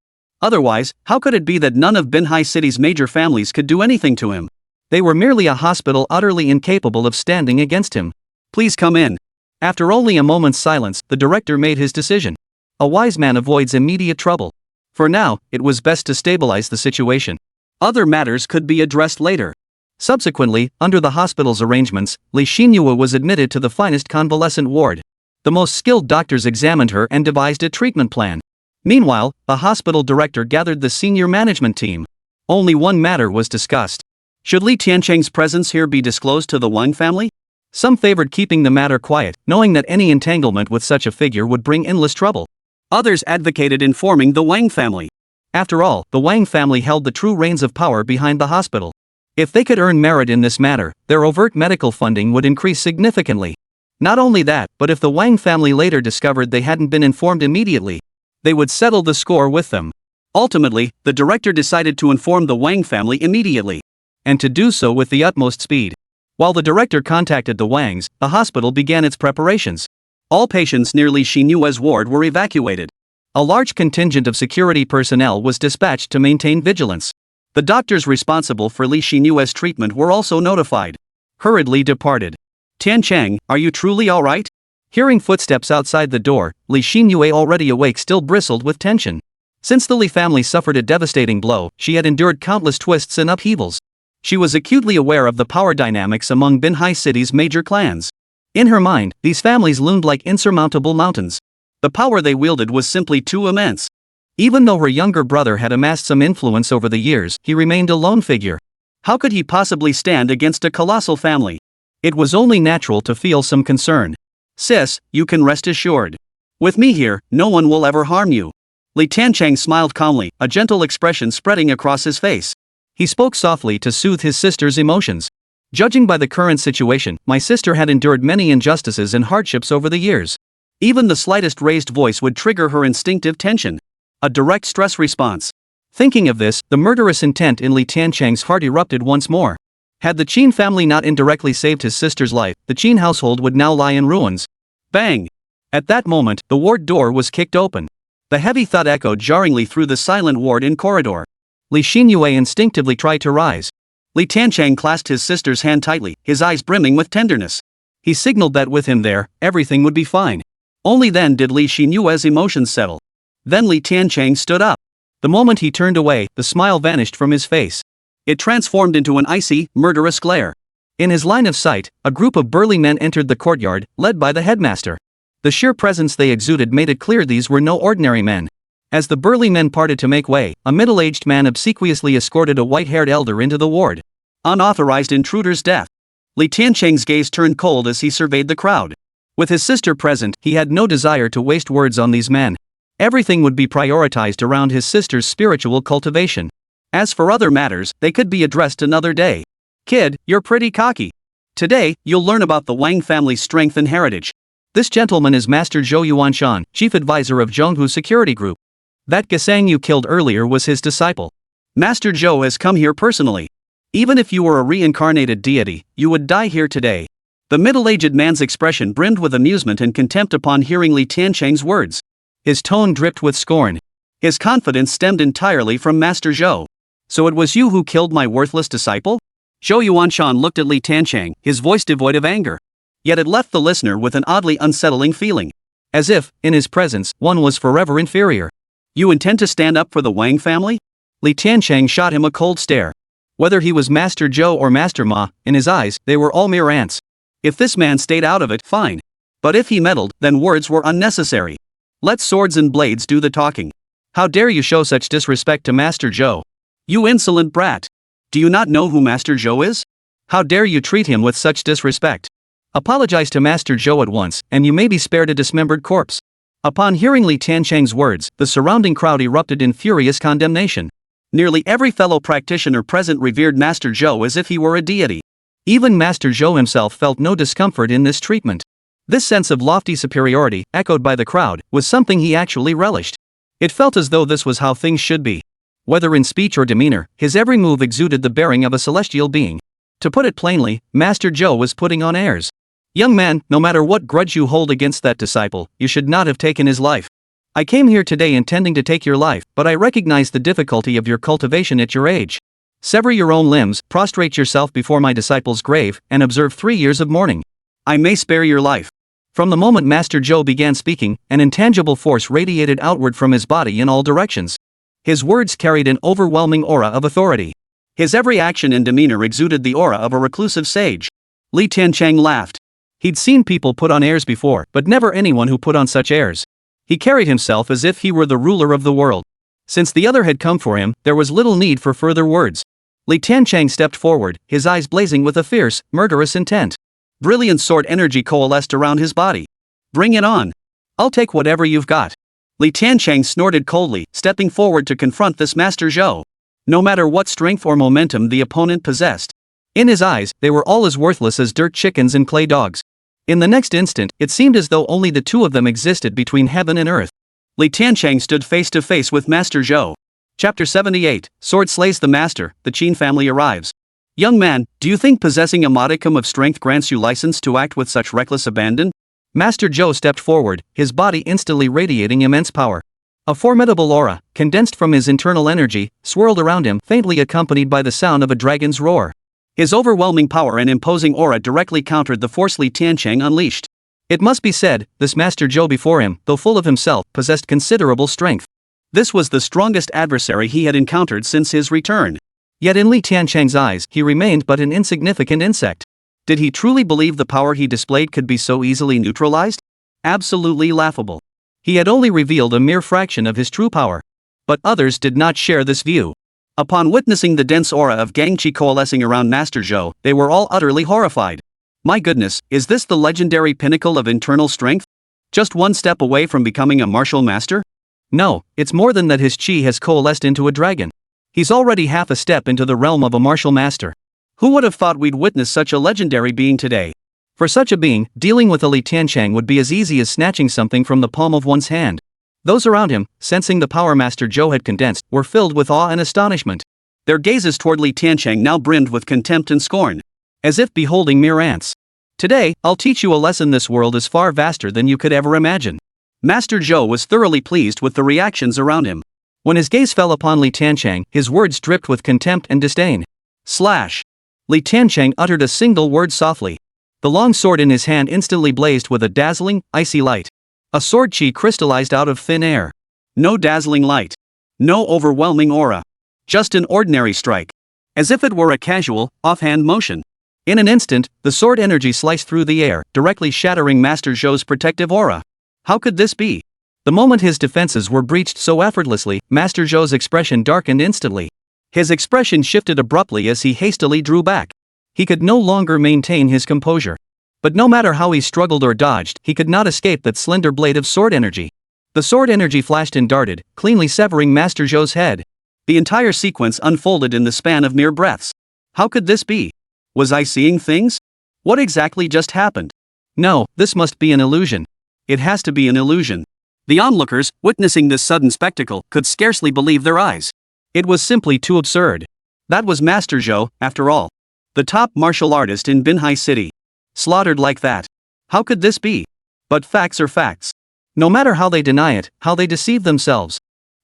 Otherwise, how could it be that none of Binhai City's major families could do anything to him? They were merely a hospital utterly incapable of standing against him. Please come in. After only a moment's silence, the director made his decision. A wise man avoids immediate trouble. For now, it was best to stabilize the situation. Other matters could be addressed later. Subsequently, under the hospital's arrangements, Li Xinyue was admitted to the finest convalescent ward. The most skilled doctors examined her and devised a treatment plan. Meanwhile, the hospital director gathered the senior management team. Only one matter was discussed. Should Li Tiancheng's presence here be disclosed to the Wang family? Some favored keeping the matter quiet, knowing that any entanglement with such a figure would bring endless trouble. Others advocated informing the Wang family. After all, the Wang family held the true reins of power behind the hospital. If they could earn merit in this matter, their overt medical funding would increase significantly. Not only that, but if the Wang family later discovered they hadn't been informed immediately, they would settle the score with them. Ultimately, the director decided to inform the Wang family immediately, and to do so with the utmost speed. While the director contacted the Wangs, the hospital began its preparations. All patients near Li Xinyue's ward were evacuated. A large contingent of security personnel was dispatched to maintain vigilance. The doctors responsible for Li Xinyue's treatment were also notified. Hurriedly departed. Tiancheng, are you truly all right? Hearing footsteps outside the door, Li Xinyue, already awake, still bristled with tension. Since the Li family suffered a devastating blow, she had endured countless twists and upheavals. She was acutely aware of the power dynamics among Binhai City's major clans. In her mind, these families loomed like insurmountable mountains. The power they wielded was simply too immense. Even though her younger brother had amassed some influence over the years, he remained a lone figure. How could he possibly stand against a colossal family? It was only natural to feel some concern. Sis, you can rest assured. With me here, no one will ever harm you. Li Tiancheng smiled calmly, a gentle expression spreading across his face. He spoke softly to soothe his sister's emotions. Judging by the current situation, my sister had endured many injustices and hardships over the years. Even the slightest raised voice would trigger her instinctive tension. A direct stress response. Thinking of this, the murderous intent in Li Tiancheng's heart erupted once more. Had the Chen family not indirectly saved his sister's life, the Chen household would now lie in ruins. Bang! At that moment, the ward door was kicked open. The heavy thud echoed jarringly through the silent ward-in corridor. Li Xinyue instinctively tried to rise. Li Tiancheng clasped his sister's hand tightly, his eyes brimming with tenderness. He signaled that with him there, everything would be fine. Only then did Li Xinyue's emotions settle. Then Li Tiancheng stood up. The moment he turned away, the smile vanished from his face. It transformed into an icy, murderous glare. In his line of sight, a group of burly men entered the courtyard, led by the headmaster. The sheer presence they exuded made it clear these were no ordinary men. As the burly men parted to make way, a middle-aged man obsequiously escorted a white-haired elder into the ward. Unauthorized intruder's death. Li Tiancheng's gaze turned cold as he surveyed the crowd. With his sister present, he had no desire to waste words on these men. Everything would be prioritized around his sister's spiritual cultivation. As for other matters, they could be addressed another day. Kid, you're pretty cocky. Today, you'll learn about the Wang family's strength and heritage. This gentleman is Master Zhou Yuanshan, chief advisor of Zhonghu Security Group. That Gesang you killed earlier was his disciple. Master Zhou has come here personally. Even if you were a reincarnated deity, you would die here today. The middle-aged man's expression brimmed with amusement and contempt upon hearing Li Tiancheng's words. His tone dripped with scorn. His confidence stemmed entirely from Master Zhou. So it was you who killed my worthless disciple? Zhou Yuanshan looked at Li Tiancheng, his voice devoid of anger. Yet it left the listener with an oddly unsettling feeling. As if, in his presence, one was forever inferior. You intend to stand up for the Wang family? Li Tiancheng shot him a cold stare. Whether he was Master Zhou or Master Ma, in his eyes, they were all mere ants. If this man stayed out of it, fine. But if he meddled, then words were unnecessary. Let swords and blades do the talking. How dare you show such disrespect to Master Zhou? You insolent brat! Do you not know who Master Zhou is? How dare you treat him with such disrespect? Apologize to Master Zhou at once, and you may be spared a dismembered corpse. Upon hearing Li Tiancheng's words, the surrounding crowd erupted in furious condemnation. Nearly every fellow practitioner present revered Master Zhou as if he were a deity. Even Master Zhou himself felt no discomfort in this treatment. This sense of lofty superiority, echoed by the crowd, was something he actually relished. It felt as though this was how things should be. Whether in speech or demeanor, his every move exuded the bearing of a celestial being. To put it plainly, Master Zhou was putting on airs. Young man, no matter what grudge you hold against that disciple, you should not have taken his life. I came here today intending to take your life, but I recognize the difficulty of your cultivation at your age. Sever your own limbs, prostrate yourself before my disciple's grave, and observe 3 years of mourning. I may spare your life. From the moment Master Zhou began speaking, an intangible force radiated outward from his body in all directions. His words carried an overwhelming aura of authority. His every action and demeanor exuded the aura of a reclusive sage. Li Tiancheng laughed. He'd seen people put on airs before, but never anyone who put on such airs. He carried himself as if he were the ruler of the world. Since the other had come for him, there was little need for further words. Li Tiancheng stepped forward, his eyes blazing with a fierce, murderous intent. Brilliant sword energy coalesced around his body. Bring it on. I'll take whatever you've got. Li Tiancheng snorted coldly, stepping forward to confront this Master Zhou. No matter what strength or momentum the opponent possessed. In his eyes, they were all as worthless as dirt chickens and clay dogs. In the next instant, it seemed as though only the two of them existed between heaven and earth. Li Tiancheng stood face to face with Master Zhou. Chapter 78, Sword slays the master, the Chen family arrives. Young man, do you think possessing a modicum of strength grants you license to act with such reckless abandon? Master Zhou stepped forward, his body instantly radiating immense power. A formidable aura, condensed from his internal energy, swirled around him, faintly accompanied by the sound of a dragon's roar. His overwhelming power and imposing aura directly countered the force Li Tiancheng unleashed. It must be said, this Master Zhou before him, though full of himself, possessed considerable strength. This was the strongest adversary he had encountered since his return. Yet in Li Tiancheng's eyes, he remained but an insignificant insect. Did he truly believe the power he displayed could be so easily neutralized? Absolutely laughable. He had only revealed a mere fraction of his true power. But others did not share this view. Upon witnessing the dense aura of Gangqi coalescing around Master Zhou, they were all utterly horrified. My goodness, is this the legendary pinnacle of internal strength? Just one step away from becoming a martial master? No, it's more than that. His chi has coalesced into a dragon. He's already half a step into the realm of a martial master. Who would have thought we'd witness such a legendary being today? For such a being, dealing with a Li Tiancheng would be as easy as snatching something from the palm of one's hand. Those around him, sensing the power Master Zhou had condensed, were filled with awe and astonishment. Their gazes toward Li Tiancheng now brimmed with contempt and scorn. As if beholding mere ants. Today, I'll teach you a lesson. This world is far vaster than you could ever imagine. Master Zhou was thoroughly pleased with the reactions around him. When his gaze fell upon Li Tiancheng, his words dripped with contempt and disdain. Slash. Li Tiancheng uttered a single word softly. The long sword in his hand instantly blazed with a dazzling, icy light. A sword chi crystallized out of thin air. No dazzling light. No overwhelming aura. Just an ordinary strike. As if it were a casual, offhand motion. In an instant, the sword energy sliced through the air, directly shattering Master Zhou's protective aura. How could this be? The moment his defenses were breached so effortlessly, Master Zhou's expression darkened instantly. His expression shifted abruptly as he hastily drew back. He could no longer maintain his composure. But no matter how he struggled or dodged, he could not escape that slender blade of sword energy. The sword energy flashed and darted, cleanly severing Master Zhou's head. The entire sequence unfolded in the span of mere breaths. How could this be? Was I seeing things? What exactly just happened? No, this must be an illusion. It has to be an illusion. The onlookers, witnessing this sudden spectacle, could scarcely believe their eyes. It was simply too absurd. That was Master Zhou, after all. The top martial artist in Tianhua City. Slaughtered like that. How could this be? But facts are facts. No matter how they deny it, how they deceive themselves,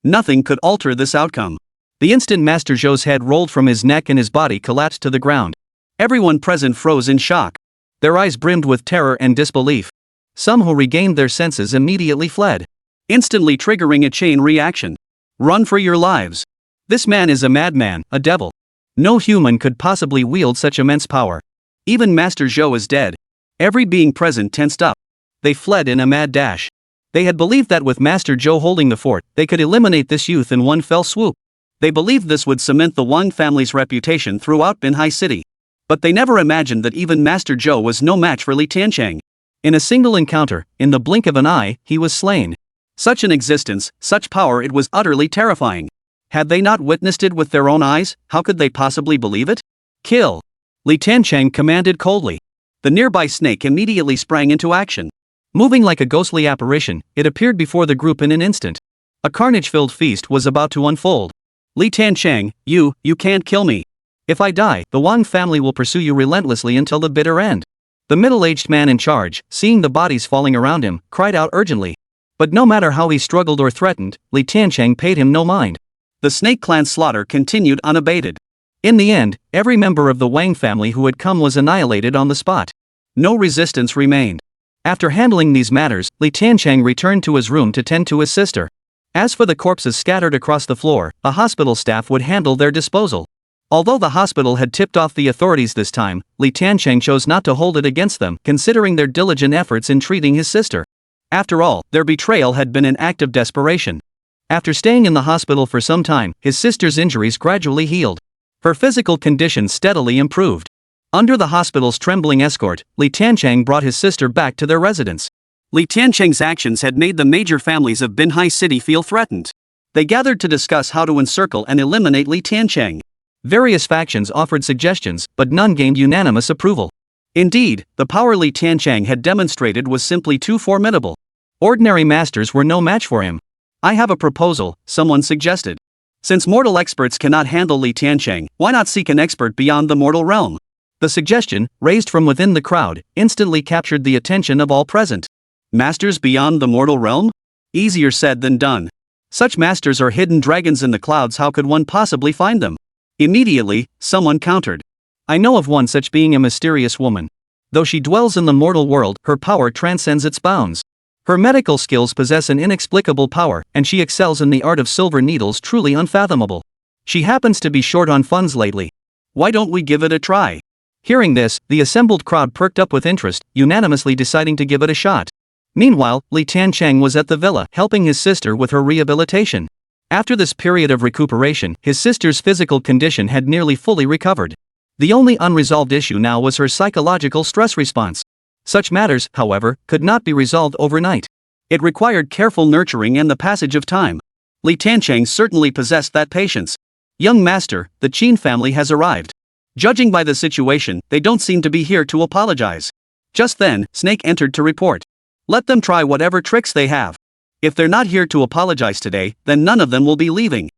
nothing could alter this outcome. The instant Master Zhou's head rolled from his neck and his body collapsed to the ground. Everyone present froze in shock. Their eyes brimmed with terror and disbelief. Some who regained their senses immediately fled, instantly triggering a chain reaction. Run for your lives. This man is a madman, a devil. No human could possibly wield such immense power. Even Master Zhou is dead. Every being present tensed up. They fled in a mad dash. They had believed that with Master Zhou holding the fort, they could eliminate this youth in one fell swoop. They believed this would cement the Wang family's reputation throughout Tianhua City. But they never imagined that even Master Zhou was no match for Tiancheng. In a single encounter, in the blink of an eye, he was slain. Such an existence, such power, it was utterly terrifying. Had they not witnessed it with their own eyes, how could they possibly believe it? Kill! Tiancheng commanded coldly. The nearby snake immediately sprang into action. Moving like a ghostly apparition, it appeared before the group in an instant. A carnage-filled feast was about to unfold. Tiancheng, you can't kill me. If I die, the Wang family will pursue you relentlessly until the bitter end. The middle-aged man in charge, seeing the bodies falling around him, cried out urgently. But no matter how he struggled or threatened, Tiancheng paid him no mind. The snake clan's slaughter continued unabated. In the end, every member of the Wang family who had come was annihilated on the spot. No resistance remained. After handling these matters, Tiancheng returned to his room to tend to his sister. As for the corpses scattered across the floor, a hospital staff would handle their disposal. Although the hospital had tipped off the authorities this time, Tiancheng chose not to hold it against them, considering their diligent efforts in treating his sister. After all, their betrayal had been an act of desperation. After staying in the hospital for some time, his sister's injuries gradually healed. Her physical condition steadily improved. Under the hospital's trembling escort, Tiancheng brought his sister back to their residence. Tiancheng's actions had made the major families of Tianhua City feel threatened. They gathered to discuss how to encircle and eliminate Tiancheng. Various factions offered suggestions, but none gained unanimous approval. Indeed, the power Tiancheng had demonstrated was simply too formidable. Ordinary masters were no match for him. I have a proposal, someone suggested. Since mortal experts cannot handle Tiancheng, why not seek an expert beyond the mortal realm? The suggestion, raised from within the crowd, instantly captured the attention of all present. Masters beyond the mortal realm? Easier said than done. Such masters are hidden dragons in the clouds. How could one possibly find them? Immediately, someone countered. I know of one such being, a mysterious woman. Though she dwells in the mortal world, her power transcends its bounds. Her medical skills possess an inexplicable power, and she excels in the art of silver needles, truly unfathomable. She happens to be short on funds lately. Why don't we give it a try? Hearing this, the assembled crowd perked up with interest, unanimously deciding to give it a shot. Meanwhile, Tiancheng was at the villa, helping his sister with her rehabilitation. After this period of recuperation, his sister's physical condition had nearly fully recovered. The only unresolved issue now was her psychological stress response. Such matters, however, could not be resolved overnight. It required careful nurturing and the passage of time. Tiancheng certainly possessed that patience. Young master, the Chen family has arrived. Judging by the situation, they don't seem to be here to apologize. Just then, Snake entered to report. Let them try whatever tricks they have. If they're not here to apologize today, then none of them will be leaving.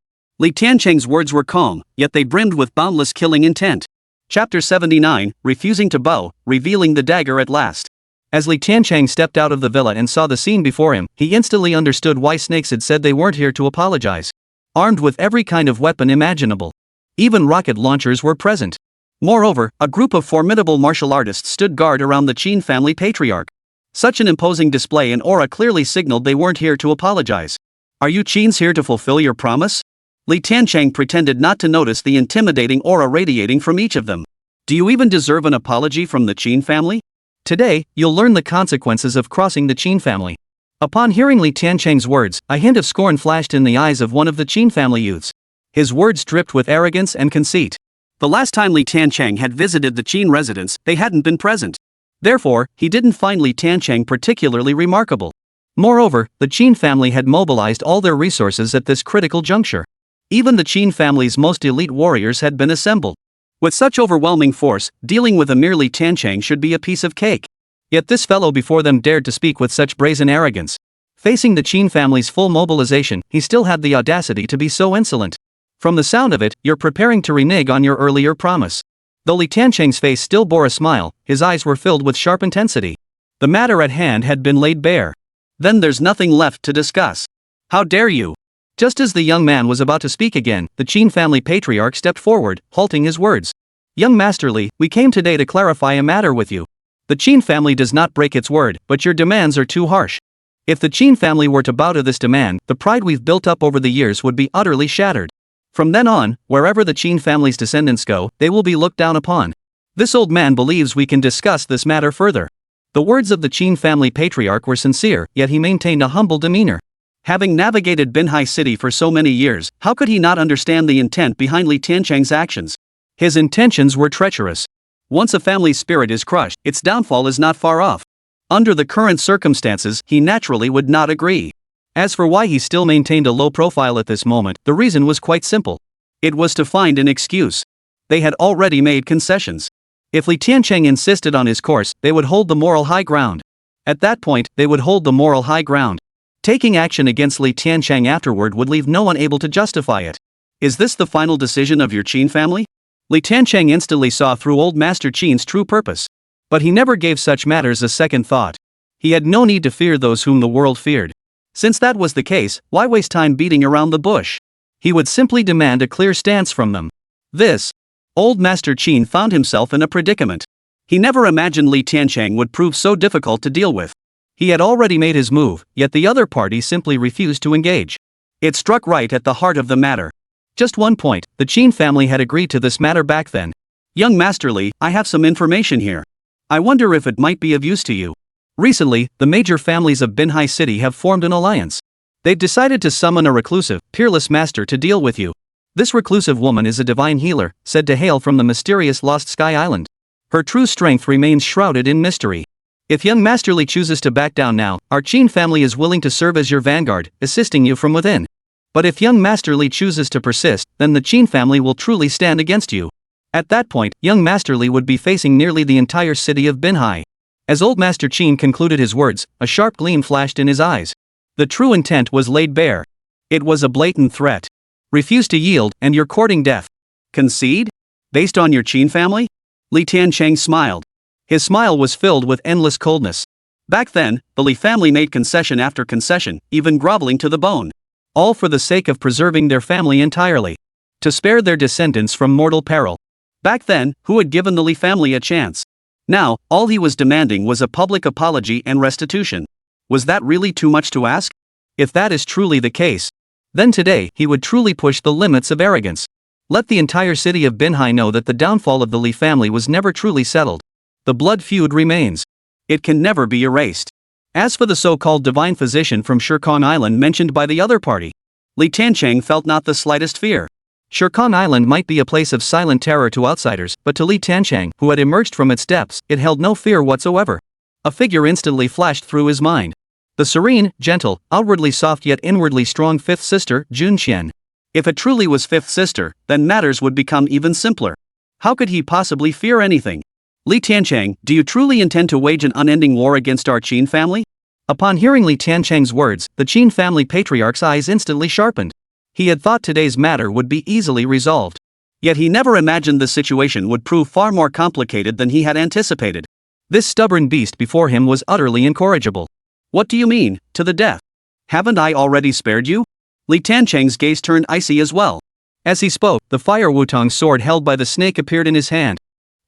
Tiancheng's words were calm, yet they brimmed with boundless killing intent. Chapter 79, Refusing to Bow, Revealing the Dagger at Last. As Tiancheng stepped out of the villa and saw the scene before him, he instantly understood why snakes had said they weren't here to apologize. Armed with every kind of weapon imaginable. Even rocket launchers were present. Moreover, a group of formidable martial artists stood guard around the Chen family patriarch. Such an imposing display and aura clearly signaled they weren't here to apologize. Are you Chens here to fulfill your promise? Li Tiancheng pretended not to notice the intimidating aura radiating from each of them. Do you even deserve an apology from the Chen family? Today, you'll learn the consequences of crossing the Chen family. Upon hearing Li Tiancheng's words, a hint of scorn flashed in the eyes of one of the Chen family youths. His words dripped with arrogance and conceit. The last time Li Tiancheng had visited the Chen residence, they hadn't been present. Therefore, he didn't find Li Tiancheng particularly remarkable. Moreover, the Chen family had mobilized all their resources at this critical juncture. Even the Chen family's most elite warriors had been assembled. With such overwhelming force, dealing with a mere Li Tiancheng should be a piece of cake. Yet this fellow before them dared to speak with such brazen arrogance. Facing the Chen family's full mobilization, he still had the audacity to be so insolent. From the sound of it, you're preparing to renege on your earlier promise. Though Li Tiancheng's face still bore a smile, his eyes were filled with sharp intensity. The matter at hand had been laid bare. Then there's nothing left to discuss. How dare you? Just as the young man was about to speak again, the Chen family patriarch stepped forward, halting his words. Young Master Li, we came today to clarify a matter with you. The Chen family does not break its word, but your demands are too harsh. If the Chen family were to bow to this demand, the pride we've built up over the years would be utterly shattered. From then on, wherever the Chen family's descendants go, they will be looked down upon. This old man believes we can discuss this matter further. The words of the Chen family patriarch were sincere, yet he maintained a humble demeanor. Having navigated Manhwa City for so many years, how could he not understand the intent behind Li Tiancheng's actions? His intentions were treacherous. Once a family's spirit is crushed, its downfall is not far off. Under the current circumstances, he naturally would not agree. As for why he still maintained a low profile at this moment, the reason was quite simple. It was to find an excuse. They had already made concessions. If Li Tiancheng insisted on his course, they would hold the moral high ground. At that point, they would hold the moral high ground. Taking action against Li Tiancheng afterward would leave no one able to justify it. Is this the final decision of your Chen family? Li Tiancheng instantly saw through old Master Chen's true purpose. But he never gave such matters a second thought. He had no need to fear those whom the world feared. Since that was the case, why waste time beating around the bush? He would simply demand a clear stance from them. Old Master Chen found himself in a predicament. He never imagined Li Tiancheng would prove so difficult to deal with. He had already made his move, yet the other party simply refused to engage. It struck right at the heart of the matter. Just one point, the Chen family had agreed to this matter back then. Young Master Li, I have some information here. I wonder if it might be of use to you. Recently, the major families of Manhwa City have formed an alliance. They've decided to summon a reclusive, peerless master to deal with you. This reclusive woman is a divine healer, said to hail from the mysterious Lost Sky Island. Her true strength remains shrouded in mystery. If young Master Li chooses to back down now, our Chen family is willing to serve as your vanguard, assisting you from within. But if young Master Li chooses to persist, then the Chen family will truly stand against you. At that point, young Master Li would be facing nearly the entire city of Manhwa. As old Master Chen concluded his words, a sharp gleam flashed in his eyes. The true intent was laid bare. It was a blatant threat. Refuse to yield, and you're courting death. Concede? Based on your Chen family? Li Tiancheng smiled. His smile was filled with endless coldness. Back then, the Li family made concession after concession, even groveling to the bone. All for the sake of preserving their family entirely. To spare their descendants from mortal peril. Back then, who had given the Li family a chance? Now, all he was demanding was a public apology and restitution. Was that really too much to ask? If that is truly the case, then today he would truly push the limits of arrogance. Let the entire city of Manhwa know that the downfall of the Li family was never truly settled. The blood feud remains. It can never be erased. As for the so-called divine physician from Shirkong Island mentioned by the other party, Li Tiancheng felt not the slightest fear. Shirkong Island might be a place of silent terror to outsiders, but to Li Tiancheng, who had emerged from its depths, it held no fear whatsoever. A figure instantly flashed through his mind. The serene, gentle, outwardly soft yet inwardly strong fifth sister, Chen. If it truly was fifth sister, then matters would become even simpler. How could he possibly fear anything? Li Tiancheng, do you truly intend to wage an unending war against our Chen family? Upon hearing Li Tiancheng's words, the Chen family patriarch's eyes instantly sharpened. He had thought today's matter would be easily resolved. Yet he never imagined the situation would prove far more complicated than he had anticipated. This stubborn beast before him was utterly incorrigible. What do you mean, to the death? Haven't I already spared you? Li Tiancheng's gaze turned icy as well. As he spoke, the fire Wutong's sword held by the snake appeared in his hand.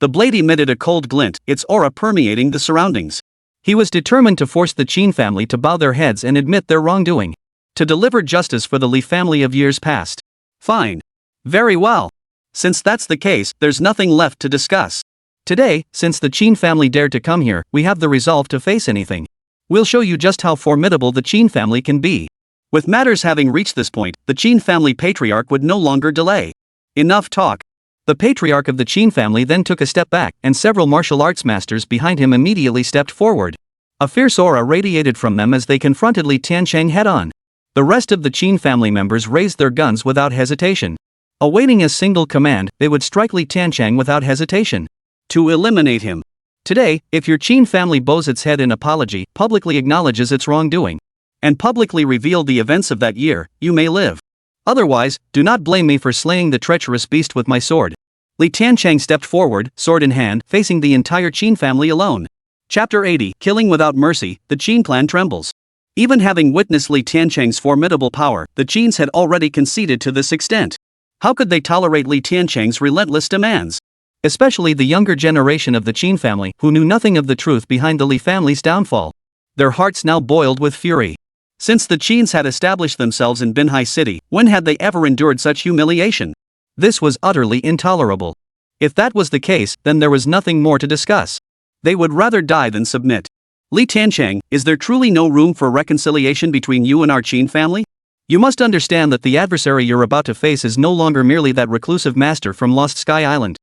The blade emitted a cold glint, its aura permeating the surroundings. He was determined to force the Chen family to bow their heads and admit their wrongdoing. To deliver justice for the Li family of years past. Fine. Very well. Since that's the case, there's nothing left to discuss. Today, since the Chen family dared to come here, we have the resolve to face anything. We'll show you just how formidable the Chen family can be. With matters having reached this point, the Chen family patriarch would no longer delay. Enough talk. The patriarch of the Chen family then took a step back, and several martial arts masters behind him immediately stepped forward. A fierce aura radiated from them as they confronted Li Tiancheng head-on. The rest of the Chen family members raised their guns without hesitation. Awaiting a single command, they would strike Li Tiancheng without hesitation. To eliminate him. Today, if your Chen family bows its head in apology, publicly acknowledges its wrongdoing, and publicly reveal the events of that year, you may live. Otherwise, do not blame me for slaying the treacherous beast with my sword. Li Tiancheng stepped forward, sword in hand, facing the entire Chen family alone. Chapter 80, Killing Without Mercy, the Chen clan trembles. Even having witnessed Li Tiancheng's formidable power, the Chens had already conceded to this extent. How could they tolerate Li Tiancheng's relentless demands? Especially the younger generation of the Chen family, who knew nothing of the truth behind the Li family's downfall. Their hearts now boiled with fury. Since the Chens had established themselves in Manhwa City, when had they ever endured such humiliation? This was utterly intolerable. If that was the case, then there was nothing more to discuss. They would rather die than submit. Li Tiancheng, is there truly no room for reconciliation between you and our Chen family? You must understand that the adversary you're about to face is no longer merely that reclusive master from Lost Sky Island.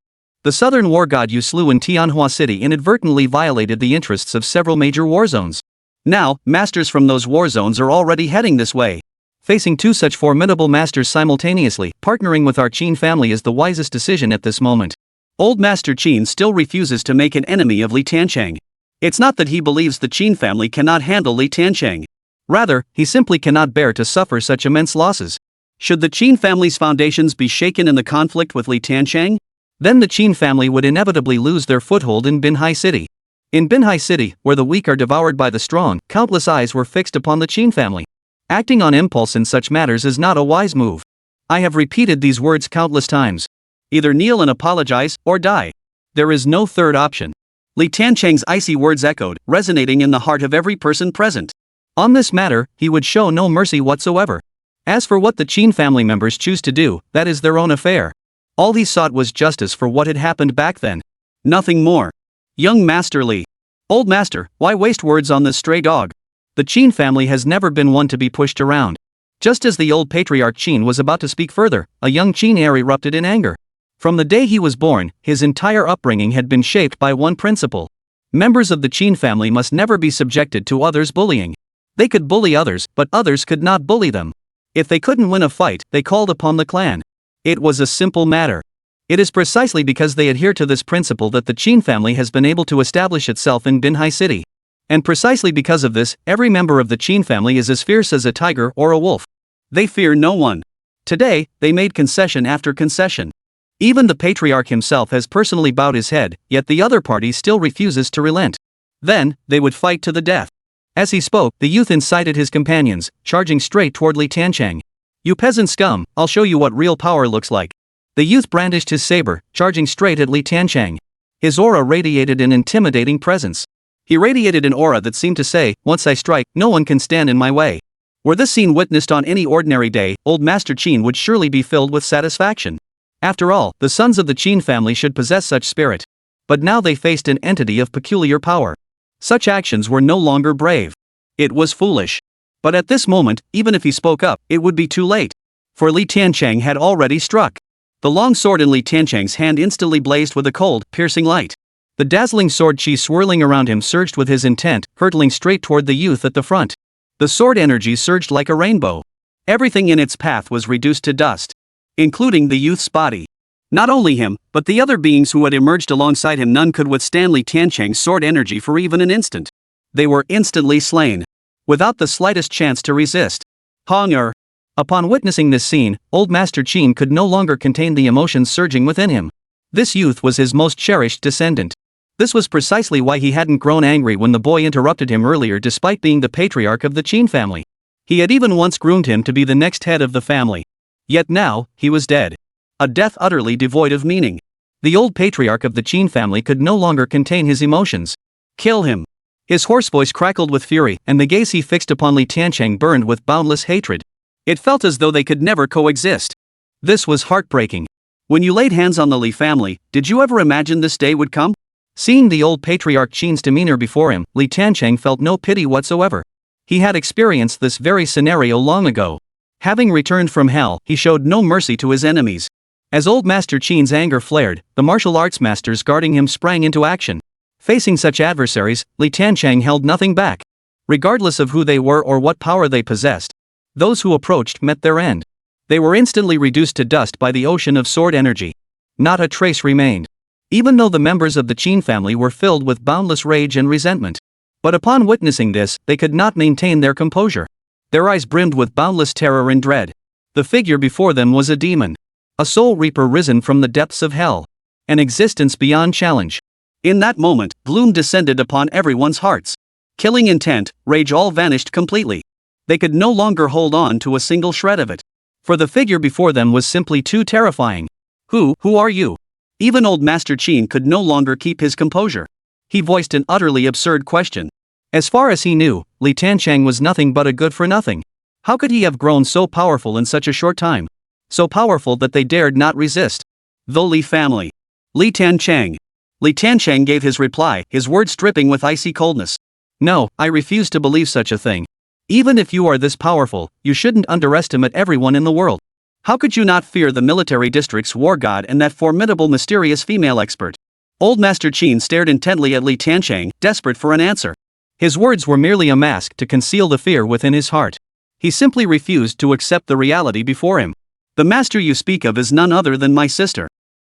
The southern war god you slew in Tianhua City inadvertently violated the interests of several major war zones. Now, masters from those war zones are already heading this way. Facing two such formidable masters simultaneously, partnering with our Chen family is the wisest decision at this moment. Old Master Chen still refuses to make an enemy of Li Tiancheng. It's not that he believes the Chen family cannot handle Li Tiancheng. Rather, he simply cannot bear to suffer such immense losses. Should the Chen family's foundations be shaken in the conflict with Li Tiancheng? Then the Chen family would inevitably lose their foothold in Manhwa City. In Manhwa City, where the weak are devoured by the strong, countless eyes were fixed upon the Chen family. Acting on impulse in such matters is not a wise move. I have repeated these words countless times. Either kneel and apologize, or die. There is no third option. Li Tiancheng's icy words echoed, resonating in the heart of every person present. On this matter, he would show no mercy whatsoever. As for what the Chen family members choose to do, that is their own affair. All he sought was justice for what had happened back then. Nothing more. Young Master Li. Old Master, why waste words on this stray dog? The Chen family has never been one to be pushed around. Just as the old patriarch Chen was about to speak further, a young Chen heir erupted in anger. From the day he was born, his entire upbringing had been shaped by one principle. Members of the Chen family must never be subjected to others' bullying. They could bully others, but others could not bully them. If they couldn't win a fight, they called upon the clan. It was a simple matter. It is precisely because they adhere to this principle that the Chen family has been able to establish itself in Manhwa City. And precisely because of this, every member of the Chen family is as fierce as a tiger or a wolf. They fear no one. Today, they made concession after concession. Even the patriarch himself has personally bowed his head, yet the other party still refuses to relent. Then, they would fight to the death. As he spoke, the youth incited his companions, charging straight toward Li Tiancheng. You peasant scum, I'll show you what real power looks like. The youth brandished his saber, charging straight at Li Tiancheng. His aura radiated an intimidating presence. He radiated an aura that seemed to say, once I strike, no one can stand in my way. Were this scene witnessed on any ordinary day, old Master Chen would surely be filled with satisfaction. After all, the sons of the Chen family should possess such spirit. But now they faced an entity of peculiar power. Such actions were no longer brave. It was foolish. But at this moment, even if he spoke up, it would be too late. For Li Tiancheng had already struck. The long sword in Li Tiancheng's hand instantly blazed with a cold, piercing light. The dazzling sword chi swirling around him surged with his intent, hurtling straight toward the youth at the front. The sword energy surged like a rainbow. Everything in its path was reduced to dust, including the youth's body. Not only him, but the other beings who had emerged alongside him. None could withstand Li Tiancheng's sword energy for even an instant. They were instantly slain, without the slightest chance to resist. Hunger. Upon witnessing this scene, old Master Chen could no longer contain the emotions surging within him. This youth was his most cherished descendant. This was precisely why he hadn't grown angry when the boy interrupted him earlier, despite being the patriarch of the Chen family. He had even once groomed him to be the next head of the family. Yet now, he was dead. A death utterly devoid of meaning. The old patriarch of the Chen family could no longer contain his emotions. Kill him. His hoarse voice crackled with fury, and the gaze he fixed upon Li Tiancheng burned with boundless hatred. It felt as though they could never coexist. This was heartbreaking. When you laid hands on the Li family, did you ever imagine this day would come? Seeing the old patriarch Chen's demeanor before him, Li Tiancheng felt no pity whatsoever. He had experienced this very scenario long ago. Having returned from hell, he showed no mercy to his enemies. As old Master Chen's anger flared, the martial arts masters guarding him sprang into action. Facing such adversaries, Li Tiancheng held nothing back. Regardless of who they were or what power they possessed, those who approached met their end. They were instantly reduced to dust by the ocean of sword energy. Not a trace remained. Even though the members of the Chen family were filled with boundless rage and resentment. But upon witnessing this, they could not maintain their composure. Their eyes brimmed with boundless terror and dread. The figure before them was a demon. A soul reaper risen from the depths of hell. An existence beyond challenge. In that moment, gloom descended upon everyone's hearts. Killing intent, rage all vanished completely. They could no longer hold on to a single shred of it. For the figure before them was simply too terrifying. Who are you? Even old Master Chen could no longer keep his composure. He voiced an utterly absurd question. As far as he knew, Li Tiancheng was nothing but a good-for-nothing. How could he have grown so powerful in such a short time? So powerful that they dared not resist. The Li family. Li Tiancheng. Li Tiancheng gave his reply, his words dripping with icy coldness. No, I refuse to believe such a thing. Even if you are this powerful, you shouldn't underestimate everyone in the world. How could you not fear the military district's war god and that formidable mysterious female expert? Old Master Chen stared intently at Li Tiancheng, desperate for an answer. His words were merely a mask to conceal the fear within his heart. He simply refused to accept the reality before him. The master you speak of is none other than my sister.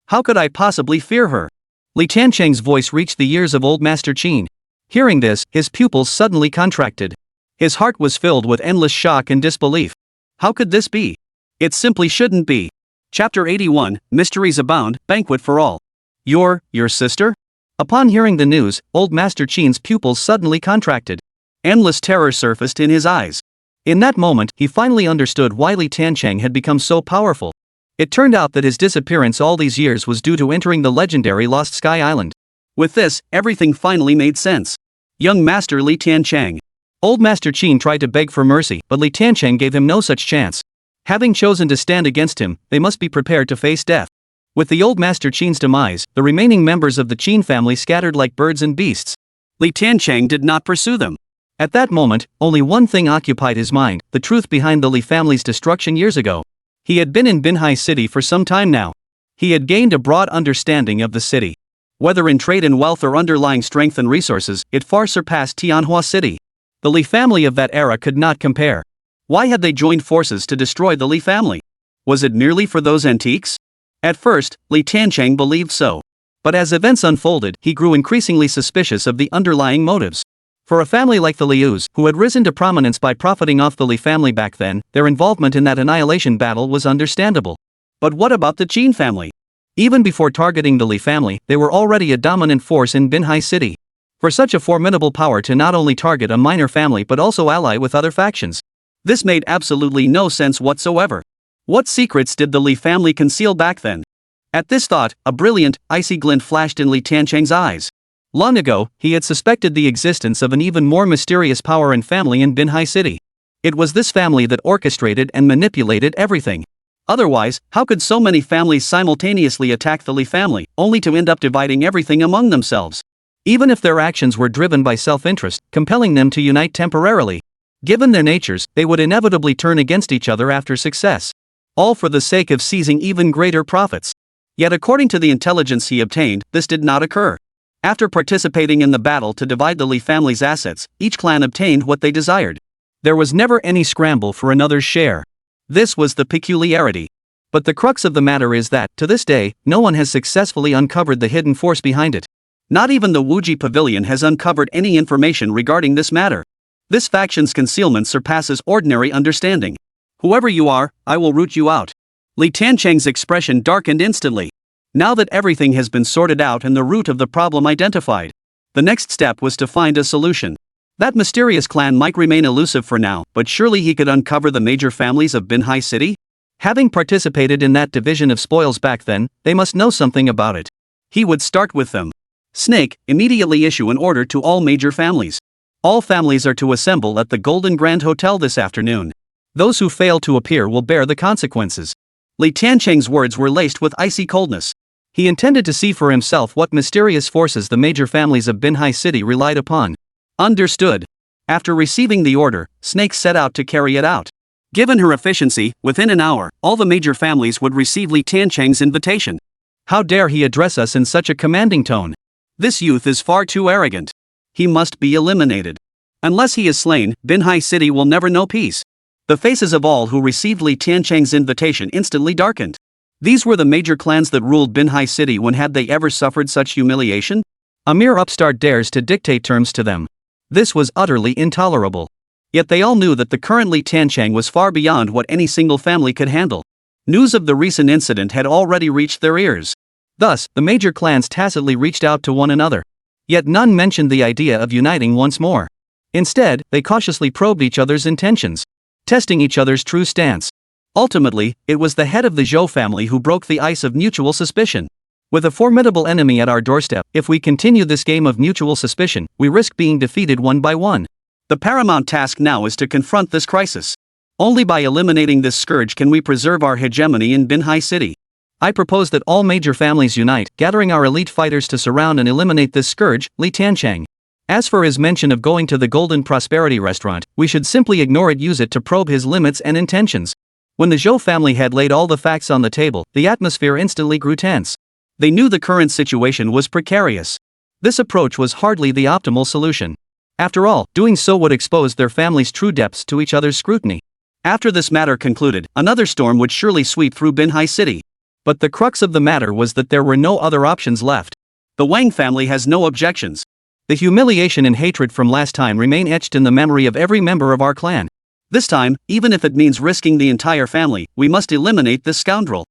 How could I possibly fear her? Li Tiancheng's voice reached the ears of old Master Chen. Hearing this, his pupils suddenly contracted. His heart was filled with endless shock and disbelief. How could this be? It simply shouldn't be. Chapter 81, Mysteries Abound, Banquet for All. Your sister? Upon hearing the news, old Master Chen's pupils suddenly contracted. Endless terror surfaced in his eyes. In that moment, he finally understood why Li Tiancheng had become so powerful. It turned out that his disappearance all these years was due to entering the legendary Lost Sky Island. With this, everything finally made sense. Young Master Li Tiancheng. Old Master Chen tried to beg for mercy, but Li Tiancheng gave him no such chance. Having chosen to stand against him, they must be prepared to face death. With the old Master Chen's demise, the remaining members of the Chen family scattered like birds and beasts. Li Tiancheng did not pursue them. At that moment, only one thing occupied his mind, the truth behind the Li family's destruction years ago. He had been in Manhwa City for some time now. He had gained a broad understanding of the city. Whether in trade and wealth or underlying strength and resources, it far surpassed Tianhua City. The Li family of that era could not compare. Why had they joined forces to destroy the Li family? Was it merely for those antiques? At first, Li Tiancheng believed so. But as events unfolded, he grew increasingly suspicious of the underlying motives. For a family like the Lius, who had risen to prominence by profiting off the Li family back then, their involvement in that annihilation battle was understandable. But what about the Chen family? Even before targeting the Li family, they were already a dominant force in Manhwa City. For such a formidable power to not only target a minor family but also ally with other factions. This made absolutely no sense whatsoever. What secrets did the Li family conceal back then? At this thought, a brilliant, icy glint flashed in Li Tiancheng's eyes. Long ago, he had suspected the existence of an even more mysterious power and family in Manhwa City. It was this family that orchestrated and manipulated everything. Otherwise, how could so many families simultaneously attack the Li family, only to end up dividing everything among themselves? Even if their actions were driven by self-interest, compelling them to unite temporarily. Given their natures, they would inevitably turn against each other after success. All for the sake of seizing even greater profits. Yet according to the intelligence he obtained, this did not occur. After participating in the battle to divide the Li family's assets, each clan obtained what they desired. There was never any scramble for another's share. This was the peculiarity. But the crux of the matter is that, to this day, no one has successfully uncovered the hidden force behind it. Not even the Wuji Pavilion has uncovered any information regarding this matter. This faction's concealment surpasses ordinary understanding. Whoever you are, I will root you out. Li Tiancheng's expression darkened instantly. Now that everything has been sorted out and the root of the problem identified, the next step was to find a solution. That mysterious clan might remain elusive for now, but surely he could uncover the major families of Manhwa City? Having participated in that division of spoils back then, they must know something about it. He would start with them. Snake, immediately issue an order to all major families. All families are to assemble at the Golden Grand Hotel this afternoon. Those who fail to appear will bear the consequences. Li Tiancheng's words were laced with icy coldness. He intended to see for himself what mysterious forces the major families of Manhwa City relied upon. Understood. After receiving the order, Snake set out to carry it out. Given her efficiency, within an hour, all the major families would receive Li Tiancheng's invitation. How dare he address us in such a commanding tone? This youth is far too arrogant. He must be eliminated. Unless he is slain, Manhwa City will never know peace. The faces of all who received Li Tiancheng's invitation instantly darkened. These were the major clans that ruled Manhwa City. When had they ever suffered such humiliation? A mere upstart dares to dictate terms to them. This was utterly intolerable. Yet they all knew that the current Li Tiancheng was far beyond what any single family could handle. News of the recent incident had already reached their ears. Thus, the major clans tacitly reached out to one another. Yet none mentioned the idea of uniting once more. Instead, they cautiously probed each other's intentions, testing each other's true stance. Ultimately, it was the head of the Zhou family who broke the ice of mutual suspicion. With a formidable enemy at our doorstep, if we continue this game of mutual suspicion, we risk being defeated one by one. The paramount task now is to confront this crisis. Only by eliminating this scourge can we preserve our hegemony in Manhwa City. I propose that all major families unite, gathering our elite fighters to surround and eliminate this scourge, Li Tiancheng. As for his mention of going to the Golden Prosperity restaurant, we should simply ignore it, use it to probe his limits and intentions. When the Zhou family had laid all the facts on the table, the atmosphere instantly grew tense. They knew the current situation was precarious. This approach was hardly the optimal solution. After all, doing so would expose their family's true depths to each other's scrutiny. After this matter concluded, another storm would surely sweep through Manhwa City. But the crux of the matter was that there were no other options left. The Wang family has no objections. The humiliation and hatred from last time remain etched in the memory of every member of our clan. This time, even if it means risking the entire family, we must eliminate this scoundrel.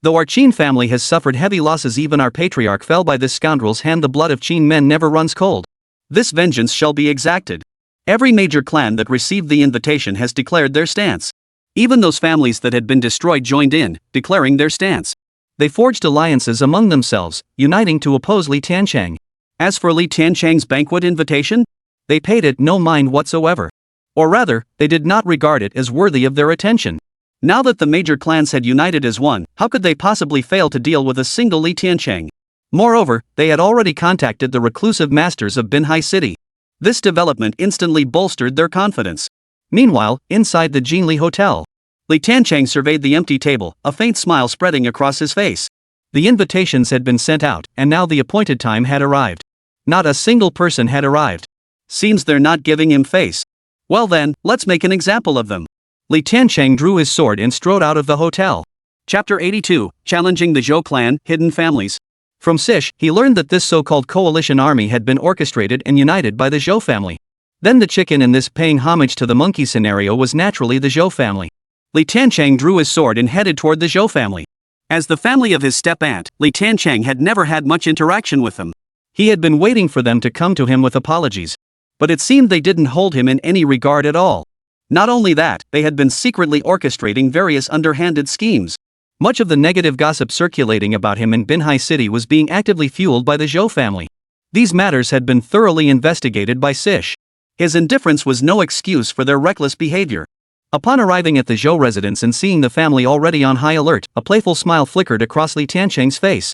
Though our Chen family has suffered heavy losses, even our patriarch fell by this scoundrel's hand. The blood of Chen men never runs cold. This vengeance shall be exacted. Every major clan that received the invitation has declared their stance. Even those families that had been destroyed joined in, declaring their stance. They forged alliances among themselves, uniting to oppose Li Tiancheng. As for Li Tiancheng's banquet invitation, they paid it no mind whatsoever. Or rather, they did not regard it as worthy of their attention. Now that the major clans had united as one, how could they possibly fail to deal with a single Li Tiancheng? Moreover, they had already contacted the reclusive masters of Manhwa City. This development instantly bolstered their confidence. Meanwhile, inside the Jinli Hotel, Li Tiancheng surveyed the empty table, a faint smile spreading across his face. The invitations had been sent out, and now the appointed time had arrived. Not a single person had arrived. Seems they're not giving him face. Well then, let's make an example of them. Li Tiancheng drew his sword and strode out of the hotel. Chapter 82, Challenging the Zhou Clan, Hidden Families. From Sish, he learned that this so-called coalition army had been orchestrated and united by the Zhou family. Then the chicken in this paying homage to the monkey scenario was naturally the Zhou family. Li Tiancheng drew his sword and headed toward the Zhou family. As the family of his step-aunt, Li Tiancheng had never had much interaction with them. He had been waiting for them to come to him with apologies. But it seemed they didn't hold him in any regard at all. Not only that, they had been secretly orchestrating various underhanded schemes. Much of the negative gossip circulating about him in Manhwa City was being actively fueled by the Zhou family. These matters had been thoroughly investigated by Sish. His indifference was no excuse for their reckless behavior. Upon arriving at the Zhou residence and seeing the family already on high alert, a playful smile flickered across Li Tiancheng's face.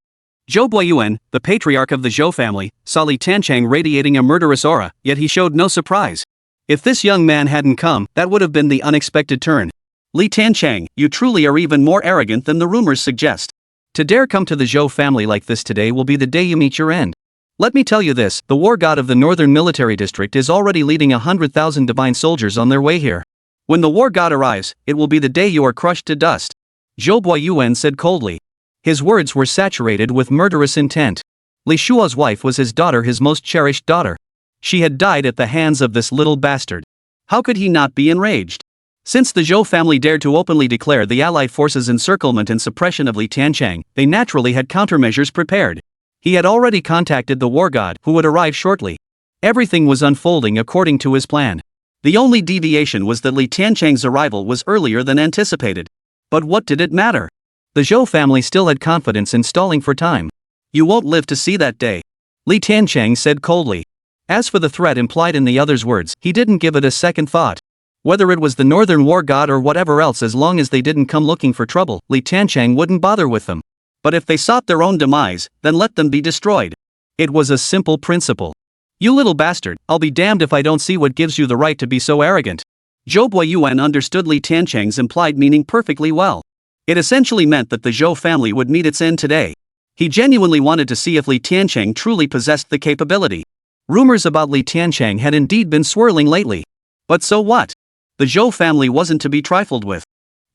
Zhou Boyuan, the patriarch of the Zhou family, saw Li Tiancheng radiating a murderous aura, yet he showed no surprise. If this young man hadn't come, that would have been the unexpected turn. Li Tiancheng, you truly are even more arrogant than the rumors suggest. To dare come to the Zhou family like this today will be the day you meet your end. Let me tell you this, the war god of the northern military district is already leading 100,000 divine soldiers on their way here. When the war god arrives, it will be the day you are crushed to dust. Zhou Boyuan said coldly. His words were saturated with murderous intent. Li Shua's wife was his daughter, his most cherished daughter. She had died at the hands of this little bastard. How could he not be enraged? Since the Zhou family dared to openly declare the Allied forces' encirclement and suppression of Li Tiancheng, they naturally had countermeasures prepared. He had already contacted the war god, who would arrive shortly. Everything was unfolding according to his plan. The only deviation was that Li Tiancheng's arrival was earlier than anticipated. But what did it matter? The Zhou family still had confidence in stalling for time. You won't live to see that day. Li Tiancheng said coldly. As for the threat implied in the other's words, he didn't give it a second thought. Whether it was the northern war god or whatever else, as long as they didn't come looking for trouble, Li Tiancheng wouldn't bother with them. But if they sought their own demise, then let them be destroyed. It was a simple principle. You little bastard, I'll be damned if I don't see what gives you the right to be so arrogant. Zhou Boyuan understood Li Tiancheng's implied meaning perfectly well. It essentially meant that the Zhou family would meet its end today. He genuinely wanted to see if Li Tiancheng truly possessed the capability. Rumors about Li Tiancheng had indeed been swirling lately. But so what? The Zhou family wasn't to be trifled with.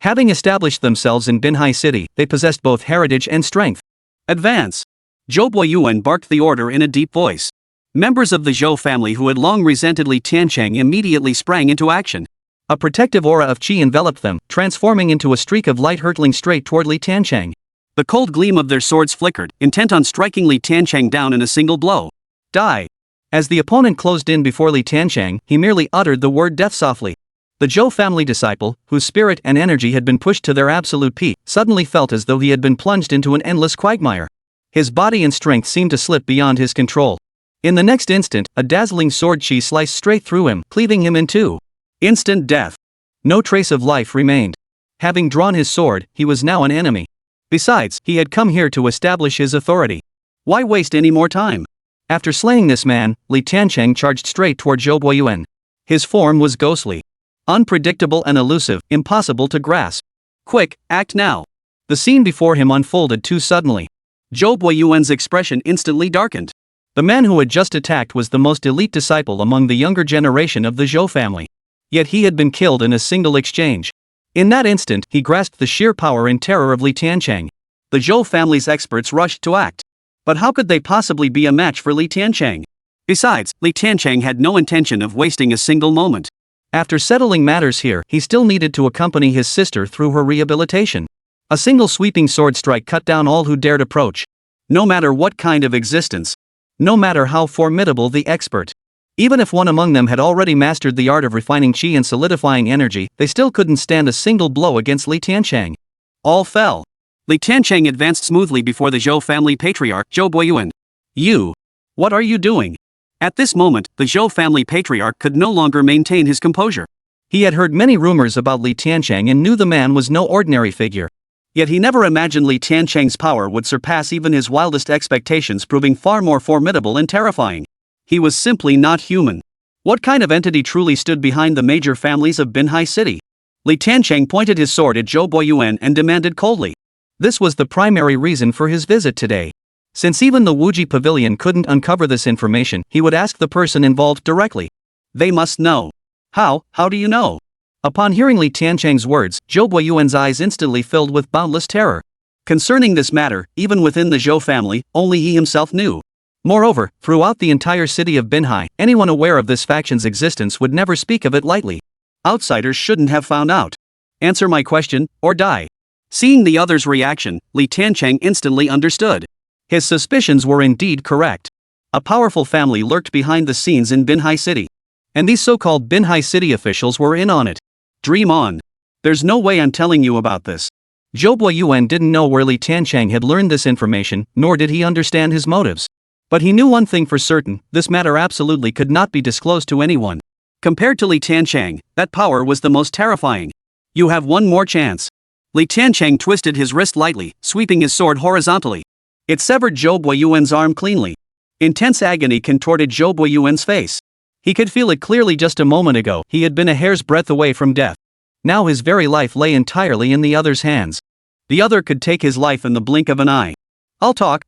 Having established themselves in Binhai City, they possessed both heritage and strength. Advance. Zhou Boyuan barked the order in a deep voice. Members of the Zhou family who had long resented Li Tiancheng immediately sprang into action. A protective aura of qi enveloped them, transforming into a streak of light hurtling straight toward Li Tiancheng. The cold gleam of their swords flickered, intent on striking Li Tiancheng down in a single blow. Die. As the opponent closed in before Li Tiancheng, he merely uttered the word death softly. The Zhou family disciple, whose spirit and energy had been pushed to their absolute peak, suddenly felt as though he had been plunged into an endless quagmire. His body and strength seemed to slip beyond his control. In the next instant, a dazzling sword qi sliced straight through him, cleaving him in two. Instant death. No trace of life remained. Having drawn his sword, he was now an enemy. Besides, he had come here to establish his authority. Why waste any more time? After slaying this man, Li Tiancheng charged straight toward Zhou Boyuan. His form was ghostly. Unpredictable and elusive, impossible to grasp. Quick, act now. The scene before him unfolded too suddenly. Zhou Boyuan's expression instantly darkened. The man who had just attacked was the most elite disciple among the younger generation of the Zhou family. Yet he had been killed in a single exchange. In that instant, he grasped the sheer power and terror of Li Tiancheng. The Zhou family's experts rushed to act. But how could they possibly be a match for Li Tiancheng? Besides, Li Tiancheng had no intention of wasting a single moment. After settling matters here, he still needed to accompany his sister through her rehabilitation. A single sweeping sword strike cut down all who dared approach. No matter what kind of existence. No matter how formidable the expert. Even if one among them had already mastered the art of refining qi and solidifying energy, they still couldn't stand a single blow against Li Tiancheng. All fell. Li Tiancheng advanced smoothly before the Zhou family patriarch, Zhou Boyuan. You. What are you doing? At this moment, the Zhou family patriarch could no longer maintain his composure. He had heard many rumors about Li Tiancheng and knew the man was no ordinary figure. Yet he never imagined Li Tiancheng's power would surpass even his wildest expectations, proving far more formidable and terrifying. He was simply not human. What kind of entity truly stood behind the major families of Binhai City? Li Tiancheng pointed his sword at Zhou Boyuan and demanded coldly. This was the primary reason for his visit today. Since even the Wuji Pavilion couldn't uncover this information, he would ask the person involved directly. They must know. How do you know? Upon hearing Li Tiancheng's words, Zhou Boyuan's eyes instantly filled with boundless terror. Concerning this matter, even within the Zhou family, only he himself knew. Moreover, throughout the entire city of Binhai, anyone aware of this faction's existence would never speak of it lightly. Outsiders shouldn't have found out. Answer my question, or die. Seeing the other's reaction, Li Tiancheng instantly understood. His suspicions were indeed correct. A powerful family lurked behind the scenes in Binhai City. And these so-called Binhai City officials were in on it. Dream on. There's no way I'm telling you about this. Zhou Boyuan didn't know where Li Tiancheng had learned this information, nor did he understand his motives. But he knew one thing for certain: this matter absolutely could not be disclosed to anyone. Compared to Li Tiancheng, that power was the most terrifying. You have one more chance. Li Tiancheng twisted his wrist lightly, sweeping his sword horizontally. It severed Zhou Boyuan's arm cleanly. Intense agony contorted Zhou Boyuan's face. He could feel it clearly. Just a moment ago, he had been a hair's breadth away from death. Now his very life lay entirely in the other's hands. The other could take his life in the blink of an eye. I'll talk.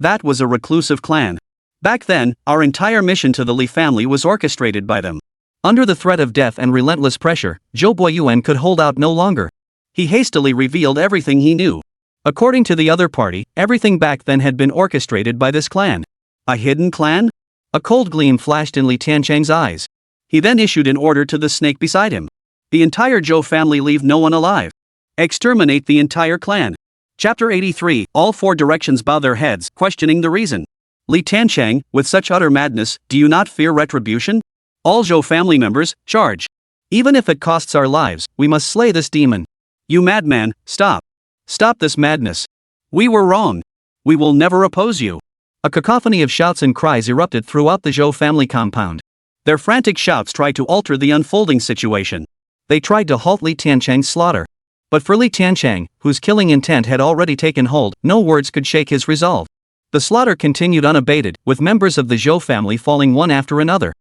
That was a reclusive clan. Back then, our entire mission to the Li family was orchestrated by them. Under the threat of death and relentless pressure, Zhou Boyuan could hold out no longer. He hastily revealed everything he knew. According to the other party, everything back then had been orchestrated by this clan. A hidden clan? A cold gleam flashed in Li Tiancheng's eyes. He then issued an order to the snake beside him. The entire Zhou family, leave no one alive. Exterminate the entire clan. Chapter 83. All four directions bow their heads, questioning the reason. Li Tiancheng, with such utter madness, do you not fear retribution? All Zhou family members, charge. Even if it costs our lives, we must slay this demon. You madman, stop. Stop this madness. We were wrong. We will never oppose you. A cacophony of shouts and cries erupted throughout the Zhou family compound. Their frantic shouts tried to alter the unfolding situation. They tried to halt Li Tiancheng's slaughter. But for Li Tiancheng, whose killing intent had already taken hold, no words could shake his resolve. The slaughter continued unabated, with members of the Zhou family falling one after another.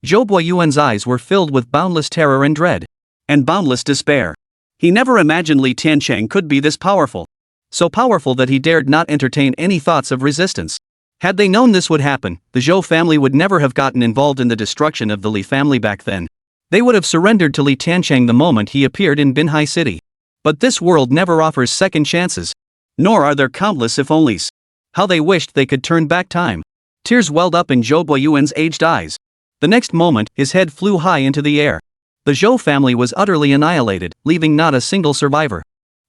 Zhou Boyuan's eyes were filled with boundless terror and dread. And boundless despair. He never imagined Li Tiancheng could be this powerful. So powerful that he dared not entertain any thoughts of resistance. Had they known this would happen, the Zhou family would never have gotten involved in the destruction of the Li family back then. They would have surrendered to Li Tiancheng the moment he appeared in Manhwa City. But this world never offers second chances. Nor are there countless if-onlys. How they wished they could turn back time. Tears welled up in Zhou Boyuan's aged eyes. The next moment, his head flew high into the air. The Zhou family was utterly annihilated, leaving not a single survivor.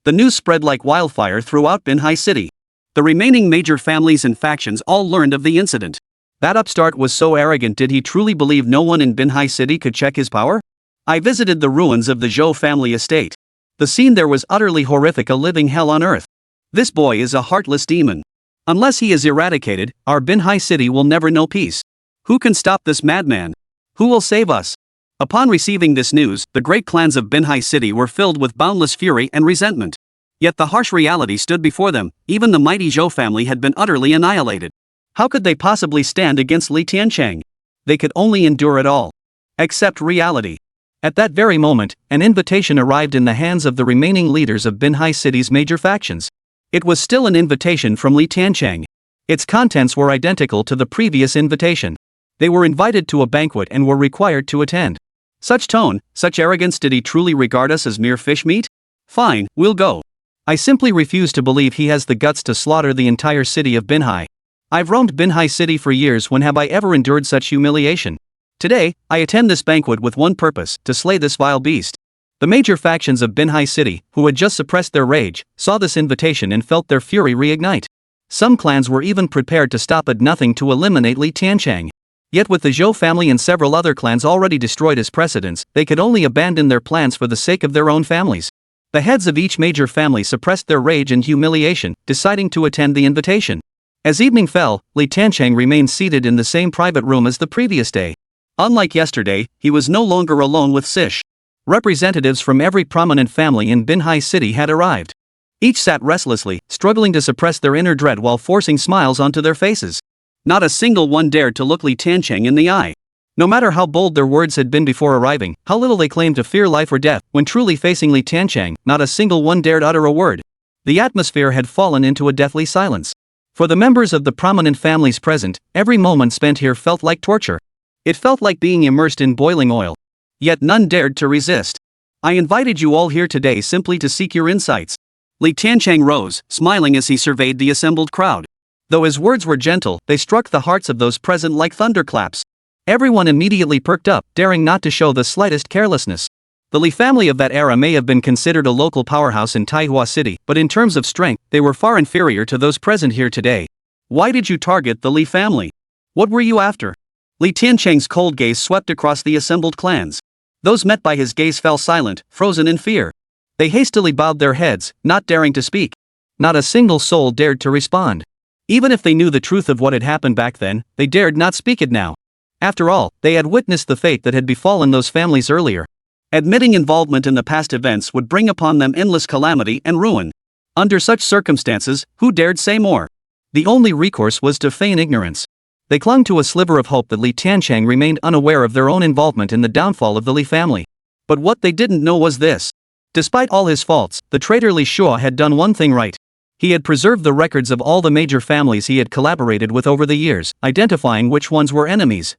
The news spread like wildfire throughout Manhwa City. The remaining major families and factions all learned of the incident. That upstart was so arrogant. Did he truly believe no one in Manhwa City could check his power? I visited the ruins of the Zhou family estate. The scene there was utterly horrific, a living hell on earth. This boy is a heartless demon. Unless he is eradicated, our Manhwa City will never know peace. Who can stop this madman? Who will save us? Upon receiving this news, the great clans of Manhwa City were filled with boundless fury and resentment. Yet the harsh reality stood before them. Even the mighty Zhou family had been utterly annihilated. How could they possibly stand against Li Tiancheng? They could only endure it all. Accept reality. At that very moment, an invitation arrived in the hands of the remaining leaders of Manhwa City's major factions. It was still an invitation from Li Tiancheng. Its contents were identical to the previous invitation. They were invited to a banquet and were required to attend. Such tone, such arrogance. Did he truly regard us as mere fish meat? Fine, we'll go. I simply refuse to believe he has the guts to slaughter the entire city of Manhwa. I've roamed Manhwa City for years. When have I ever endured such humiliation? Today, I attend this banquet with one purpose: to slay this vile beast. The major factions of Manhwa City, who had just suppressed their rage, saw this invitation and felt their fury reignite. Some clans were even prepared to stop at nothing to eliminate Li Tiancheng. Yet with the Zhou family and several other clans already destroyed as precedents, they could only abandon their plans for the sake of their own families. The heads of each major family suppressed their rage and humiliation, deciding to attend the invitation. As evening fell, Li Tiancheng remained seated in the same private room as the previous day. Unlike yesterday, he was no longer alone with Sish. Representatives from every prominent family in Manhwa City had arrived. Each sat restlessly, struggling to suppress their inner dread while forcing smiles onto their faces. Not a single one dared to look Li Tiancheng in the eye. No matter how bold their words had been before arriving, how little they claimed to fear life or death, when truly facing Li Tiancheng, not a single one dared utter a word. The atmosphere had fallen into a deathly silence. For the members of the prominent families present, every moment spent here felt like torture. It felt like being immersed in boiling oil. Yet none dared to resist. I invited you all here today simply to seek your insights. Li Tiancheng rose, smiling as he surveyed the assembled crowd. Though his words were gentle, they struck the hearts of those present like thunderclaps. Everyone immediately perked up, daring not to show the slightest carelessness. The Li family of that era may have been considered a local powerhouse in Tianhua City, but in terms of strength, they were far inferior to those present here today. Why did you target the Li family? What were you after? Li Tiancheng's cold gaze swept across the assembled clans. Those met by his gaze fell silent, frozen in fear. They hastily bowed their heads, not daring to speak. Not a single soul dared to respond. Even if they knew the truth of what had happened back then, they dared not speak it now. After all, they had witnessed the fate that had befallen those families earlier. Admitting involvement in the past events would bring upon them endless calamity and ruin. Under such circumstances, who dared say more? The only recourse was to feign ignorance. They clung to a sliver of hope that Li Tiancheng remained unaware of their own involvement in the downfall of the Li family. But what they didn't know was this. Despite all his faults, the traitor Li Shua had done one thing right. He had preserved the records of all the major families he had collaborated with over the years, identifying which ones were enemies.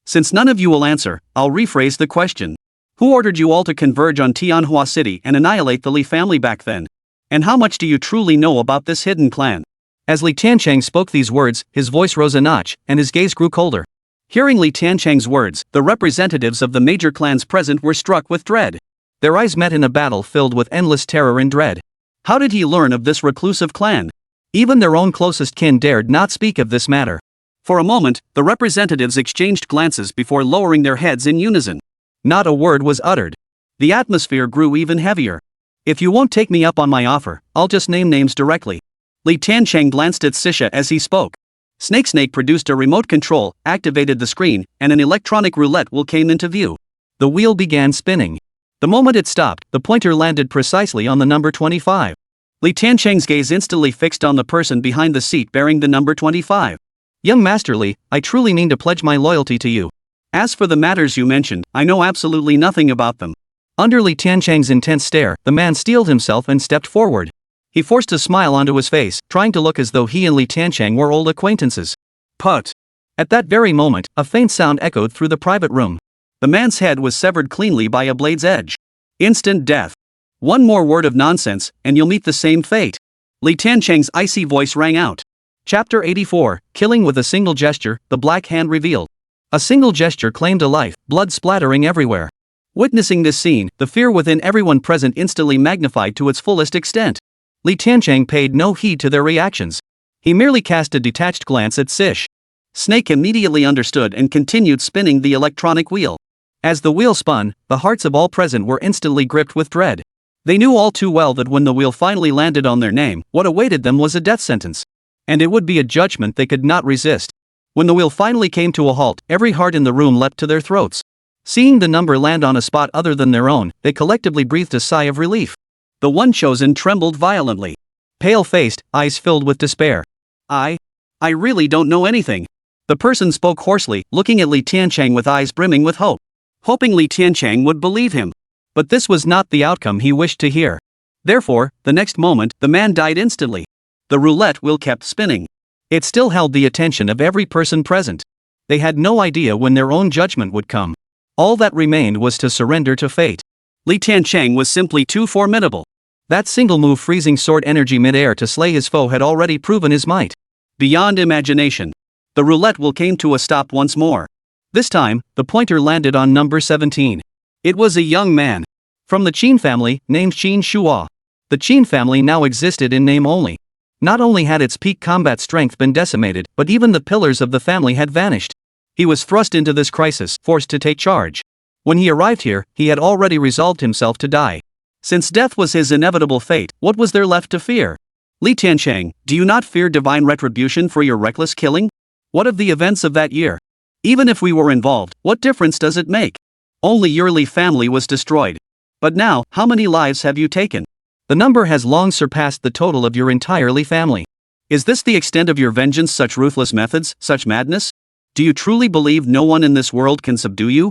Since none of you will answer, I'll rephrase the question. Who ordered you all to converge on Tianhua City and annihilate the Li family back then? And how much do you truly know about this hidden clan? As Li Tiancheng spoke these words, his voice rose a notch, and his gaze grew colder. Hearing Li Tiancheng's words, the representatives of the major clans present were struck with dread. Their eyes met in a battle filled with endless terror and dread. How did he learn of this reclusive clan? Even their own closest kin dared not speak of this matter. For a moment, the representatives exchanged glances before lowering their heads in unison. Not a word was uttered. The atmosphere grew even heavier. If you won't take me up on my offer, I'll just name names directly. Li Tiancheng glanced at Sisha as he spoke. Snake produced a remote control, activated the screen, and an electronic roulette wheel came into view. The wheel began spinning. The moment it stopped, the pointer landed precisely on the number 25. Li Tiancheng's gaze instantly fixed on the person behind the seat bearing the number 25. Young Master Li, I truly mean to pledge my loyalty to you. As for the matters you mentioned, I know absolutely nothing about them. Under Li Tiancheng's intense stare, the man steeled himself and stepped forward. He forced a smile onto his face, trying to look as though he and Li Tiancheng were old acquaintances. Put. At that very moment, a faint sound echoed through the private room. The man's head was severed cleanly by a blade's edge. Instant death. One more word of nonsense, and you'll meet the same fate. Li Tiancheng's icy voice rang out. Chapter 84, Killing with a Single Gesture, the Black Hand Revealed. A single gesture claimed a life, blood splattering everywhere. Witnessing this scene, the fear within everyone present instantly magnified to its fullest extent. Li Tiancheng paid no heed to their reactions. He merely cast a detached glance at Sish. Snake immediately understood and continued spinning the electronic wheel. As the wheel spun, the hearts of all present were instantly gripped with dread. They knew all too well that when the wheel finally landed on their name, what awaited them was a death sentence. And it would be a judgment they could not resist. When the wheel finally came to a halt, every heart in the room leapt to their throats. Seeing the number land on a spot other than their own, they collectively breathed a sigh of relief. The one chosen trembled violently. Pale-faced, eyes filled with despair. I really don't know anything. The person spoke hoarsely, looking at Li Tiancheng with eyes brimming with hope. Hoping Li Tiancheng would believe him. But this was not the outcome he wished to hear. Therefore, the next moment, the man died instantly. The roulette wheel kept spinning. It still held the attention of every person present. They had no idea when their own judgment would come. All that remained was to surrender to fate. Li Tiancheng was simply too formidable. That single move freezing sword energy mid-air to slay his foe had already proven his might. Beyond imagination. The roulette wheel came to a stop once more. This time, the pointer landed on number 17. It was a young man. From the Chen family, named Chen Shuo. The Chen family now existed in name only. Not only had its peak combat strength been decimated, but even the pillars of the family had vanished. He was thrust into this crisis, forced to take charge. When he arrived here, he had already resolved himself to die. Since death was his inevitable fate, what was there left to fear? Li Tiancheng, do you not fear divine retribution for your reckless killing? What of the events of that year? Even if we were involved, what difference does it make? Only your Li family was destroyed. But now, how many lives have you taken? The number has long surpassed the total of your entire Li family. Is this the extent of your vengeance, such ruthless methods, such madness? Do you truly believe no one in this world can subdue you?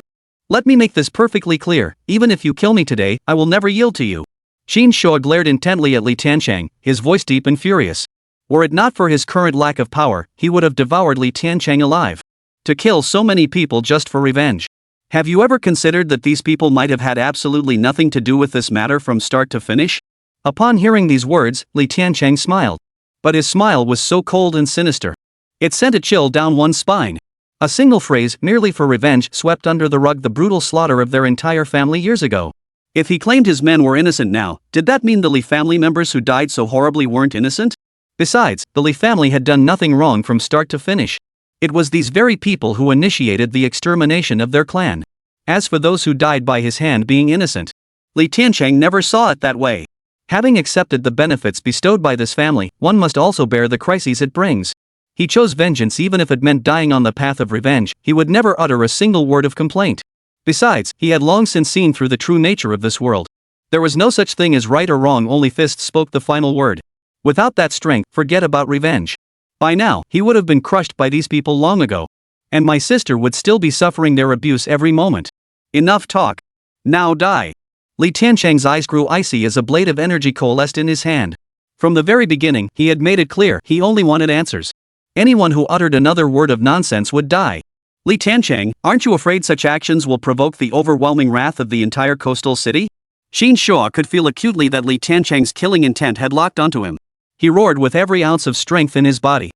Let me make this perfectly clear, even if you kill me today, I will never yield to you. Chen Shuo glared intently at Li Tiancheng, his voice deep and furious. Were it not for his current lack of power, he would have devoured Li Tiancheng alive. To kill so many people just for revenge. Have you ever considered that these people might have had absolutely nothing to do with this matter from start to finish? Upon hearing these words, Li Tiancheng smiled. But his smile was so cold and sinister. It sent a chill down one's spine. A single phrase, merely for revenge, swept under the rug the brutal slaughter of their entire family years ago. If he claimed his men were innocent now, did that mean the Li family members who died so horribly weren't innocent? Besides, the Li family had done nothing wrong from start to finish. It was these very people who initiated the extermination of their clan. As for those who died by his hand being innocent, Li Tiancheng never saw it that way. Having accepted the benefits bestowed by this family, one must also bear the crises it brings. He chose vengeance even if it meant dying on the path of revenge. He would never utter a single word of complaint. Besides, he had long since seen through the true nature of this world. There was no such thing as right or wrong, only fists spoke the final word. Without that strength, forget about revenge. By now, he would have been crushed by these people long ago. And my sister would still be suffering their abuse every moment. Enough talk. Now die. Li Tiancheng's eyes grew icy as a blade of energy coalesced in his hand. From the very beginning, he had made it clear he only wanted answers. Anyone who uttered another word of nonsense would die. Li Tiancheng, aren't you afraid such actions will provoke the overwhelming wrath of the entire coastal city? Chen Shuo could feel acutely that Li Tiancheng's killing intent had locked onto him. He roared with every ounce of strength in his body.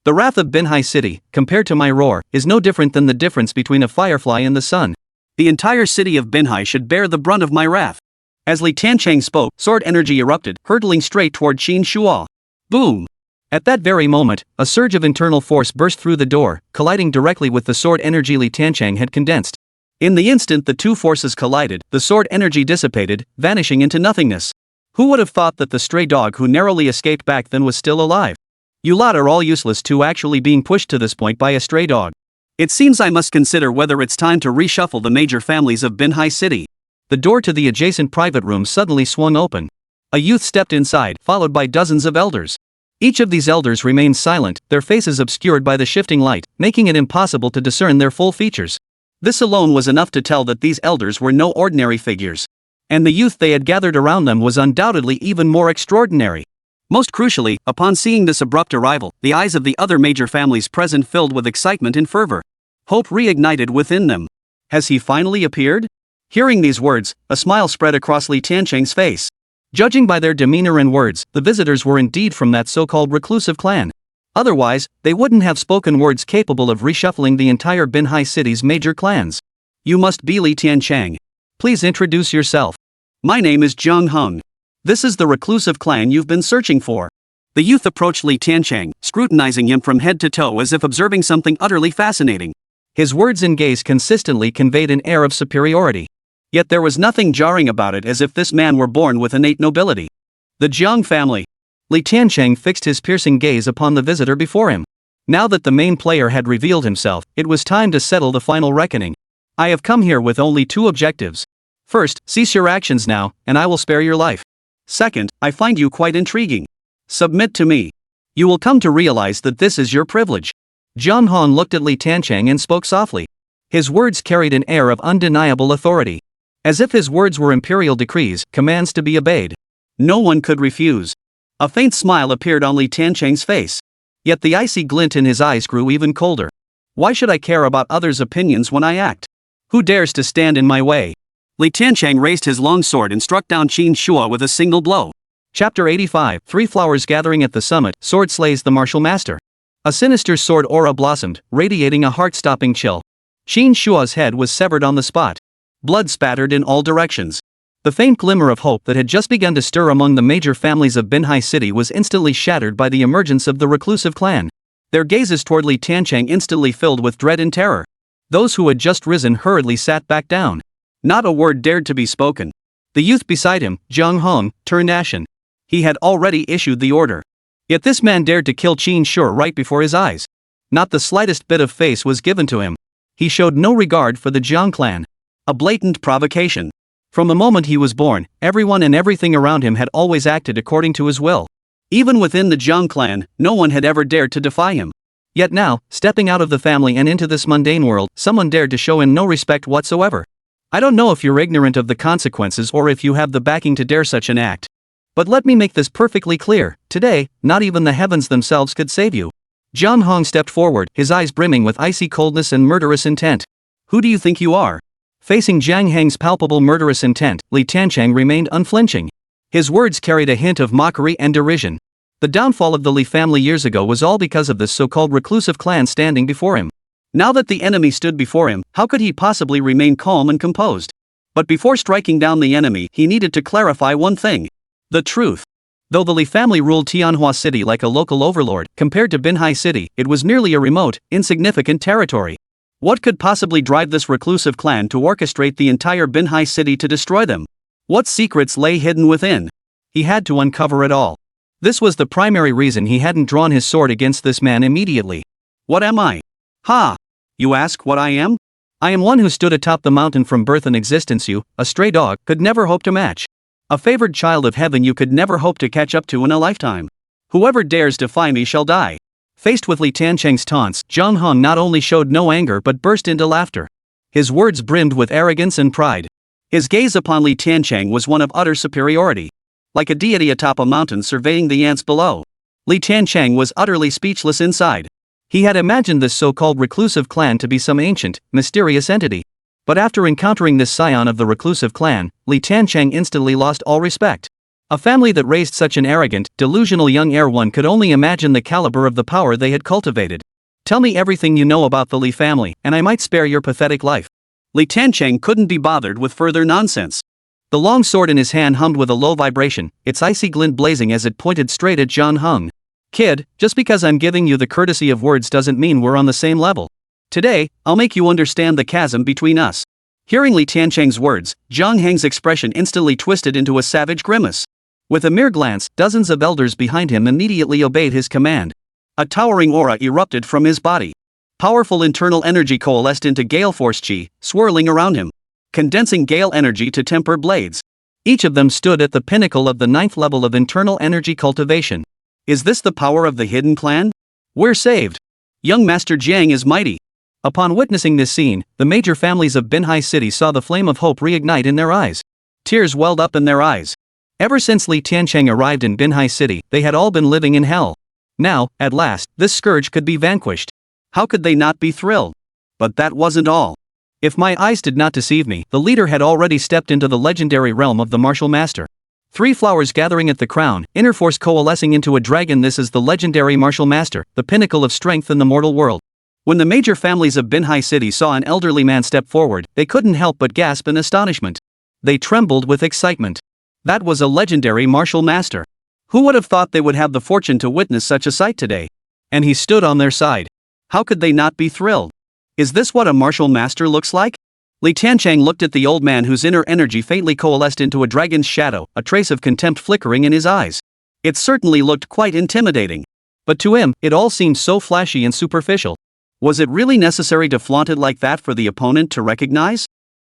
The wrath of Binhai City, compared to my roar, is no different than the difference between a firefly and the sun. The entire city of Binhai should bear the brunt of my wrath. As Li Tiancheng spoke, sword energy erupted, hurtling straight toward Chen Shuo. Boom! At that very moment, a surge of internal force burst through the door, colliding directly with the sword energy Li Tiancheng had condensed. In the instant the two forces collided, the sword energy dissipated, vanishing into nothingness. Who would have thought that the stray dog who narrowly escaped back then was still alive? You lot are all useless to actually being pushed to this point by a stray dog. It seems I must consider whether it's time to reshuffle the major families of Manhwa City. The door to the adjacent private room suddenly swung open. A youth stepped inside, followed by dozens of elders. Each of these elders remained silent, their faces obscured by the shifting light, making it impossible to discern their full features. This alone was enough to tell that these elders were no ordinary figures. And the youth they had gathered around them was undoubtedly even more extraordinary. Most crucially, upon seeing this abrupt arrival, the eyes of the other major families present filled with excitement and fervor. Hope reignited within them. Has he finally appeared? Hearing these words, a smile spread across Tiancheng's face. Judging by their demeanor and words, the visitors were indeed from that so-called reclusive clan. Otherwise, they wouldn't have spoken words capable of reshuffling the entire Manhwa City's major clans. You must be Tiancheng. Please introduce yourself. My name is Zhang Heng. This is the reclusive clan you've been searching for. The youth approached Tiancheng, scrutinizing him from head to toe as if observing something utterly fascinating. His words and gaze consistently conveyed an air of superiority. Yet there was nothing jarring about it, as if this man were born with innate nobility. The Jiang family. Tiancheng fixed his piercing gaze upon the visitor before him. Now that the main player had revealed himself, it was time to settle the final reckoning. I have come here with only two objectives. First, cease your actions now, and I will spare your life. Second, I find you quite intriguing. Submit to me. You will come to realize that this is your privilege. Zhang Han looked at Tiancheng and spoke softly. His words carried an air of undeniable authority. As if his words were imperial decrees, commands to be obeyed. No one could refuse. A faint smile appeared on Tiancheng's face. Yet the icy glint in his eyes grew even colder. Why should I care about others' opinions when I act? Who dares to stand in my way? Tiancheng raised his long sword and struck down Qin Shua with a single blow. Chapter 85. Three flowers gathering at the summit, sword slays the martial master. A sinister sword aura blossomed, radiating a heart-stopping chill. Qin Shua's head was severed on the spot. Blood spattered in all directions. The faint glimmer of hope that had just begun to stir among the major families of Manhwa City was instantly shattered by the emergence of the reclusive clan. Their gazes toward Tiancheng instantly filled with dread and terror. Those who had just risen hurriedly sat back down. Not a word dared to be spoken. The youth beside him, Zhang Heng, turned ashen. He had already issued the order. Yet this man dared to kill Qin Shua right before his eyes. Not the slightest bit of face was given to him. He showed no regard for the Jiang clan. A blatant provocation. From the moment he was born, everyone and everything around him had always acted according to his will. Even within the Jiang clan, no one had ever dared to defy him. Yet now, stepping out of the family and into this mundane world, someone dared to show him no respect whatsoever. I don't know if you're ignorant of the consequences or if you have the backing to dare such an act. But let me make this perfectly clear, today, not even the heavens themselves could save you. Zhang Hong stepped forward, his eyes brimming with icy coldness and murderous intent. Who do you think you are? Facing Zhang Heng's palpable murderous intent, Tiancheng remained unflinching. His words carried a hint of mockery and derision. The downfall of the Li family years ago was all because of this so-called reclusive clan standing before him. Now that the enemy stood before him, how could he possibly remain calm and composed? But before striking down the enemy, he needed to clarify one thing. The truth. Though the Li family ruled Tianhua City like a local overlord, compared to Manhwa City, it was merely a remote, insignificant territory. What could possibly drive this reclusive clan to orchestrate the entire Manhwa City to destroy them? What secrets lay hidden within? He had to uncover it all. This was the primary reason he hadn't drawn his sword against this man immediately. What am I? Ha! You ask what I am? I am one who stood atop the mountain from birth and existence you, a stray dog, could never hope to match. A favored child of heaven you could never hope to catch up to in a lifetime. Whoever dares defy me shall die. Faced with Tiancheng's taunts, Zhang Hong not only showed no anger but burst into laughter. His words brimmed with arrogance and pride. His gaze upon Tiancheng was one of utter superiority. Like a deity atop a mountain surveying the ants below. Tiancheng was utterly speechless inside. He had imagined this so-called reclusive clan to be some ancient, mysterious entity. But after encountering this scion of the reclusive clan, Tiancheng instantly lost all respect. A family that raised such an arrogant, delusional young heir, one could only imagine the caliber of the power they had cultivated. Tell me everything you know about the Li family, and I might spare your pathetic life. Tiancheng couldn't be bothered with further nonsense. The long sword in his hand hummed with a low vibration, its icy glint blazing as it pointed straight at Zhang Heng. Kid, just because I'm giving you the courtesy of words doesn't mean we're on the same level. Today, I'll make you understand the chasm between us. Hearing Tiancheng's words, Zhang Heng's expression instantly twisted into a savage grimace. With a mere glance, dozens of elders behind him immediately obeyed his command. A towering aura erupted from his body. Powerful internal energy coalesced into gale force chi, swirling around him, condensing gale energy to temper blades. Each of them stood at the pinnacle of the 9th level of internal energy cultivation. Is this the power of the hidden clan? We're saved. Young Master Jiang is mighty. Upon witnessing this scene, the major families of Tianhua City saw the flame of hope reignite in their eyes. Tears welled up in their eyes. Ever since Tiancheng arrived in Tianhua City, they had all been living in hell. Now, at last, this scourge could be vanquished. How could they not be thrilled? But that wasn't all. If my eyes did not deceive me, the leader had already stepped into the legendary realm of the martial master. 3 flowers gathering at the crown, inner force coalescing into a dragon. This is the legendary martial master, the pinnacle of strength in the mortal world. When the major families of Tianhua City saw an elderly man step forward, they couldn't help but gasp in astonishment. They trembled with excitement. That was a legendary martial master. Who would have thought they would have the fortune to witness such a sight today? And he stood on their side. How could they not be thrilled? Is this what a martial master looks like? Tiancheng looked at the old man whose inner energy faintly coalesced into a dragon's shadow, a trace of contempt flickering in his eyes. It certainly looked quite intimidating. But to him, it all seemed so flashy and superficial. Was it really necessary to flaunt it like that for the opponent to recognize?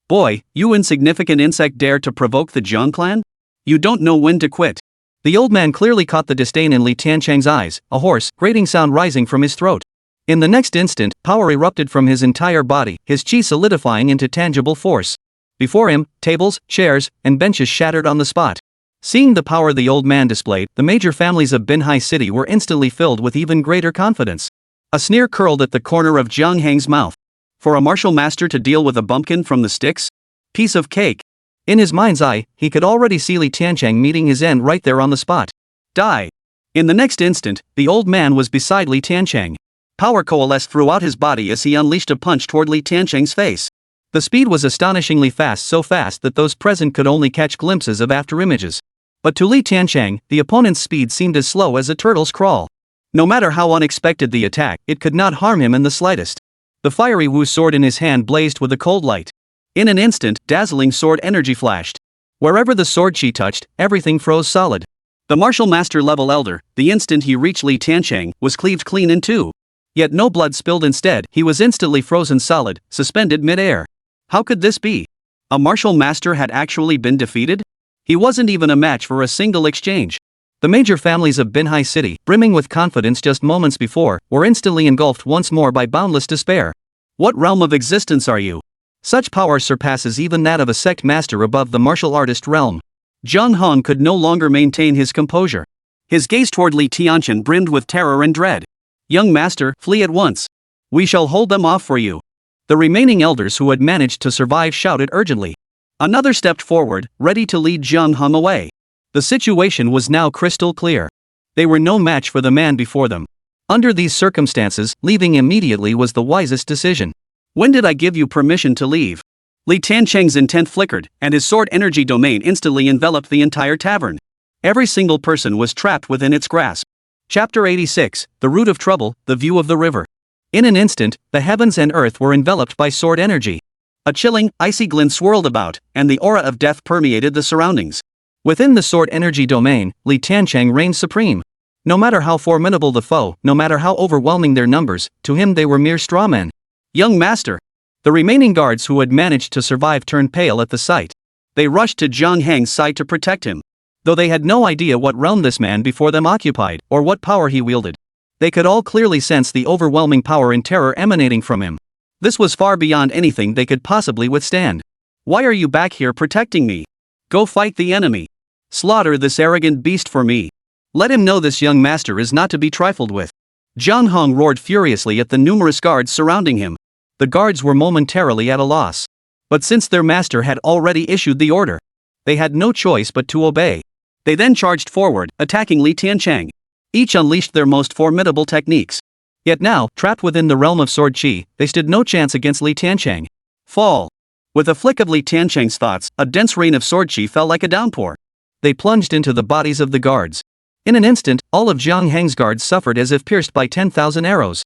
Boy, you insignificant insect dare to provoke the Jiang clan? You don't know when to quit. The old man clearly caught the disdain in Tiancheng's eyes, a hoarse, grating sound rising from his throat. In the next instant, power erupted from his entire body, his chi solidifying into tangible force. Before him, tables, chairs, and benches shattered on the spot. Seeing the power the old man displayed, the major families of Tianhua City were instantly filled with even greater confidence. A sneer curled at the corner of Jiang Heng's mouth. For a martial master to deal with a bumpkin from the sticks? Piece of cake. In his mind's eye, he could already see Tiancheng meeting his end right there on the spot. Die. In the next instant, the old man was beside Tiancheng. Power coalesced throughout his body as he unleashed a punch toward Tiancheng's face. The speed was astonishingly fast, so fast that those present could only catch glimpses of afterimages. But to Tiancheng, the opponent's speed seemed as slow as a turtle's crawl. No matter how unexpected the attack, it could not harm him in the slightest. The fiery Wu sword in his hand blazed with a cold light. In an instant, dazzling sword energy flashed. Wherever the sword chi touched, everything froze solid. The martial master level elder, the instant he reached Tiancheng, was cleaved clean in two. Yet no blood spilled. Instead, he was instantly frozen solid, suspended mid-air. How could this be? A martial master had actually been defeated? He wasn't even a match for a single exchange. The major families of Tianhua City, brimming with confidence just moments before, were instantly engulfed once more by boundless despair. What realm of existence are you? Such power surpasses even that of a sect master above the martial artist realm. Zhang Hong could no longer maintain his composure. His gaze toward Tiancheng brimmed with terror and dread. Young master, flee at once. We shall hold them off for you. The remaining elders who had managed to survive shouted urgently. Another stepped forward, ready to lead Zhang Hong away. The situation was now crystal clear. They were no match for the man before them. Under these circumstances, leaving immediately was the wisest decision. When did I give you permission to leave? Tiancheng's intent flickered, and his sword energy domain instantly enveloped the entire tavern. Every single person was trapped within its grasp. Chapter 86, The Root of Trouble, The View of the River. In an instant, the heavens and earth were enveloped by sword energy. A chilling, icy glint swirled about, and the aura of death permeated the surroundings. Within the sword energy domain, Tiancheng reigned supreme. No matter how formidable the foe, no matter how overwhelming their numbers, to him they were mere strawmen. Young master! The remaining guards who had managed to survive turned pale at the sight. They rushed to Zhang Heng's side to protect him. Though they had no idea what realm this man before them occupied, or what power he wielded, they could all clearly sense the overwhelming power and terror emanating from him. This was far beyond anything they could possibly withstand. Why are you back here protecting me? Go fight the enemy. Slaughter this arrogant beast for me. Let him know this young master is not to be trifled with. Zhang Hong roared furiously at the numerous guards surrounding him. The guards were momentarily at a loss. But since their master had already issued the order, they had no choice but to obey. They then charged forward, attacking Tiancheng. Each unleashed their most formidable techniques. Yet now, trapped within the realm of sword chi, they stood no chance against Tiancheng. Fall. With a flick of Tiancheng's thoughts, a dense rain of sword chi fell like a downpour. They plunged into the bodies of the guards. In an instant, all of Zhang Heng's guards suffered as if pierced by 10,000 arrows.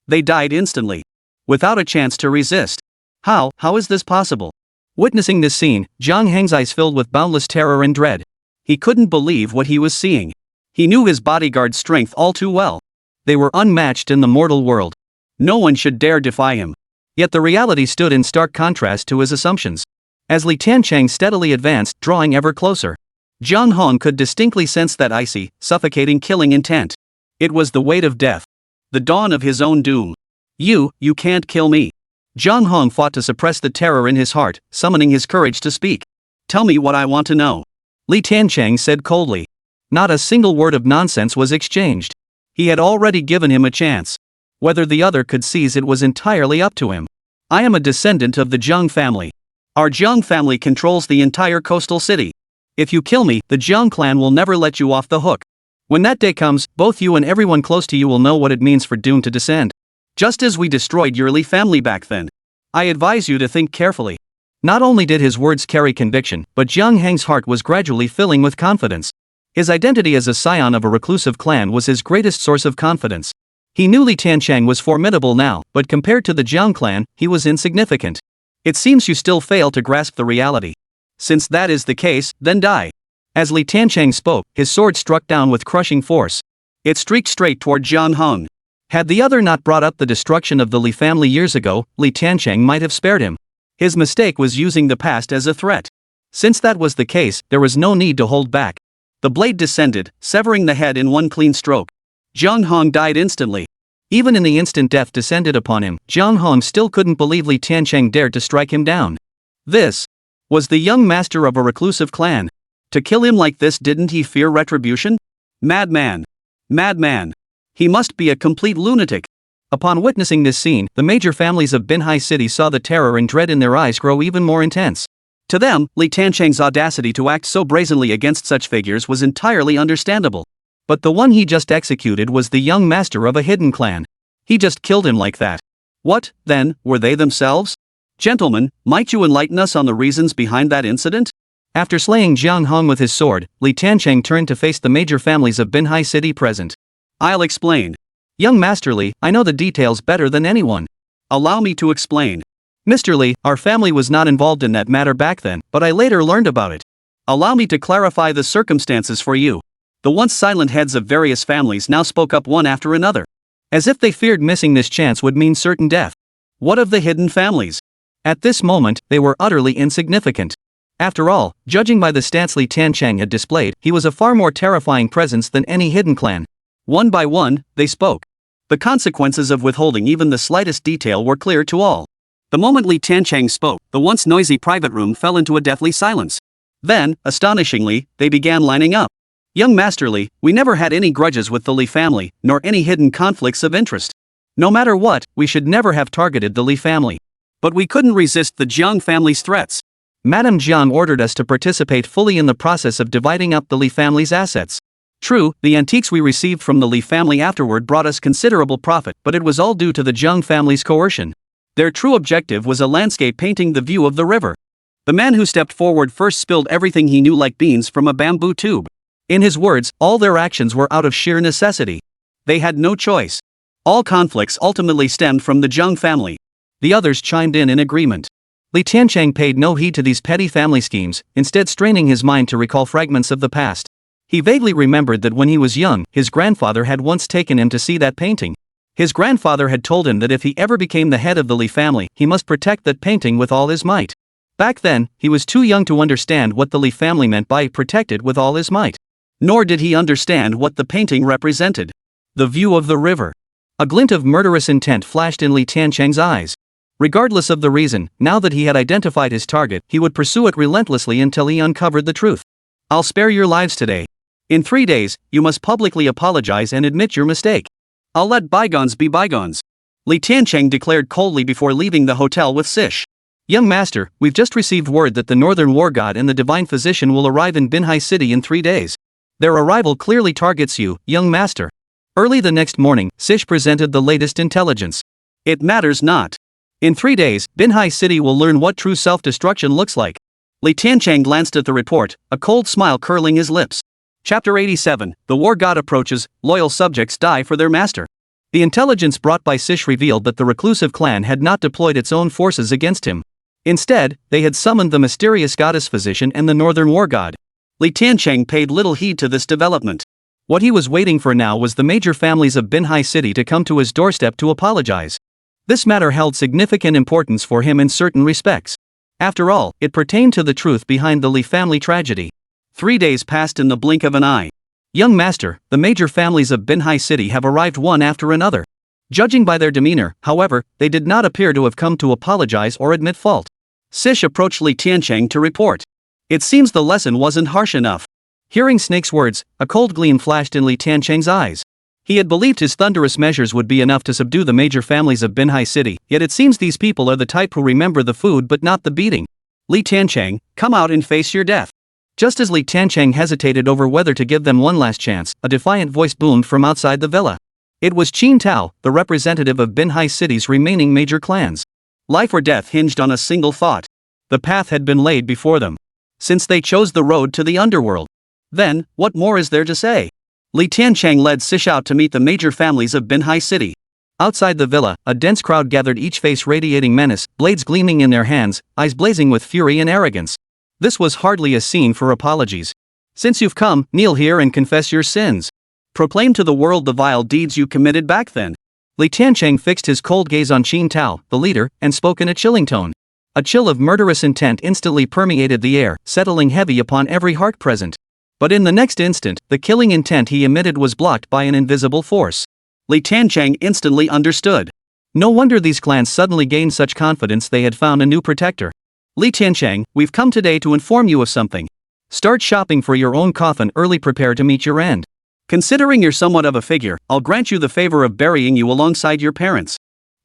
They died instantly, without a chance to resist. How is this possible? Witnessing this scene, Zhang Heng's eyes filled with boundless terror and dread. He couldn't believe what he was seeing. He knew his bodyguard's strength all too well. They were unmatched in the mortal world. No one should dare defy him. Yet the reality stood in stark contrast to his assumptions. As Li Tiancheng steadily advanced, drawing ever closer, Jiang Hong could distinctly sense that icy, suffocating killing intent. It was the weight of death. The dawn of his own doom. You can't kill me. Jiang Hong fought to suppress the terror in his heart, summoning his courage to speak. Tell me what I want to know. Li Tiancheng said coldly. Not a single word of nonsense was exchanged. He had already given him a chance. Whether the other could seize it was entirely up to him. I am a descendant of the Jiang family. Our Jiang family controls the entire coastal city. If you kill me, the Jiang clan will never let you off the hook. When that day comes, both you and everyone close to you will know what it means for doom to descend. Just as we destroyed your Li family back then. I advise you to think carefully. Not only did his words carry conviction, but Jiang Heng's heart was gradually filling with confidence. His identity as a scion of a reclusive clan was his greatest source of confidence. He knew Li Tiancheng was formidable now, but compared to the Jiang clan, he was insignificant. It seems you still fail to grasp the reality. Since that is the case, then die. As Li Tiancheng spoke, his sword struck down with crushing force. It streaked straight toward Jiang Hong. Had the other not brought up the destruction of the Li family years ago, Li Tiancheng might have spared him. His mistake was using the past as a threat. Since that was the case, there was no need to hold back. The blade descended, severing the head in one clean stroke. Jiang Hong died instantly. Even in the instant death descended upon him, Jiang Hong still couldn't believe Li Tiancheng dared to strike him down. This was the young master of a reclusive clan. To kill him like this, didn't he fear retribution? Madman. Madman. He must be a complete lunatic. Upon witnessing this scene, the major families of Binhai City saw the terror and dread in their eyes grow even more intense. To them, Li Tiancheng's audacity to act so brazenly against such figures was entirely understandable. But the one he just executed was the young master of a hidden clan. He just killed him like that. What, then, were they themselves? Gentlemen, might you enlighten us on the reasons behind that incident? After slaying Jiang Hong with his sword, Li Tiancheng turned to face the major families of Binhai City present. I'll explain. Young Master Li, I know the details better than anyone. Allow me to explain. Mr. Li, our family was not involved in that matter back then, but I later learned about it. Allow me to clarify the circumstances for you. The once silent heads of various families now spoke up one after another. As if they feared missing this chance would mean certain death. What of the hidden families? At this moment, they were utterly insignificant. After all, judging by the stance Li Tiancheng had displayed, he was a far more terrifying presence than any hidden clan. One by one, they spoke. The consequences of withholding even the slightest detail were clear to all. The moment Li Tiancheng spoke, the once noisy private room fell into a deathly silence. Then, astonishingly, they began lining up. Young Master Li, we never had any grudges with the Li family, nor any hidden conflicts of interest. No matter what, we should never have targeted the Li family. But we couldn't resist the Jiang family's threats. Madame Jiang ordered us to participate fully in the process of dividing up the Li family's assets. True, the antiques we received from the Li family afterward brought us considerable profit, but it was all due to the Jiang family's coercion. Their true objective was a landscape painting the view of the river. The man who stepped forward first spilled everything he knew like beans from a bamboo tube. In his words, all their actions were out of sheer necessity. They had no choice. All conflicts ultimately stemmed from the Jiang family. The others chimed in agreement. Li Tiancheng paid no heed to these petty family schemes, instead straining his mind to recall fragments of the past. He vaguely remembered that when he was young, his grandfather had once taken him to see that painting. His grandfather had told him that if he ever became the head of the Li family, he must protect that painting with all his might. Back then, he was too young to understand what the Li family meant by protected with all his might. Nor did he understand what the painting represented. The view of the river. A glint of murderous intent flashed in Li Tiancheng's eyes. Regardless of the reason, now that he had identified his target, he would pursue it relentlessly until he uncovered the truth. I'll spare your lives today. In 3 days, you must publicly apologize and admit your mistake. I'll let bygones be bygones. Li Tiancheng declared coldly before leaving the hotel with Sish. Young master, we've just received word that the Northern War God and the Divine Physician will arrive in Binhai City in 3 days. Their arrival clearly targets you, young master. Early the next morning, Sish presented the latest intelligence. It matters not. In 3 days, Binhai City will learn what true self-destruction looks like. Li Tiancheng glanced at the report, a cold smile curling his lips. Chapter 87, The War God Approaches, Loyal Subjects Die for Their Master. The intelligence brought by Sish revealed that the reclusive clan had not deployed its own forces against him. Instead, they had summoned the mysterious goddess physician and the Northern War God. Li Tiancheng paid little heed to this development. What he was waiting for now was the major families of Binhai City to come to his doorstep to apologize. This matter held significant importance for him in certain respects. After all, it pertained to the truth behind the Li family tragedy. 3 days passed in the blink of an eye. Young master, the major families of Binhai City have arrived one after another. Judging by their demeanor, however, they did not appear to have come to apologize or admit fault. Sish approached Li Tiancheng to report. It seems the lesson wasn't harsh enough. Hearing Snake's words, a cold gleam flashed in Li Tiancheng's eyes. He had believed his thunderous measures would be enough to subdue the major families of Binhai City, yet it seems these people are the type who remember the food but not the beating. Li Tiancheng, come out and face your death. Just as Li Tiancheng hesitated over whether to give them one last chance, a defiant voice boomed from outside the villa. It was Qin Tao, the representative of Binhai City's remaining major clans. Life or death hinged on a single thought. The path had been laid before them. Since they chose the road to the underworld. Then, what more is there to say? Li Tiancheng led Sish out to meet the major families of Binhai City. Outside the villa, a dense crowd gathered, each face radiating menace, blades gleaming in their hands, eyes blazing with fury and arrogance. This was hardly a scene for apologies. Since you've come, kneel here and confess your sins. Proclaim to the world the vile deeds you committed back then. Li Tiancheng fixed his cold gaze on Qin Tao, the leader, and spoke in a chilling tone. A chill of murderous intent instantly permeated the air, settling heavy upon every heart present. But in the next instant, the killing intent he emitted was blocked by an invisible force. Li Tiancheng instantly understood. No wonder these clans suddenly gained such confidence, they had found a new protector. Li Tiancheng, we've come today to inform you of something. Start shopping for your own coffin early, prepare to meet your end. Considering you're somewhat of a figure, I'll grant you the favor of burying you alongside your parents.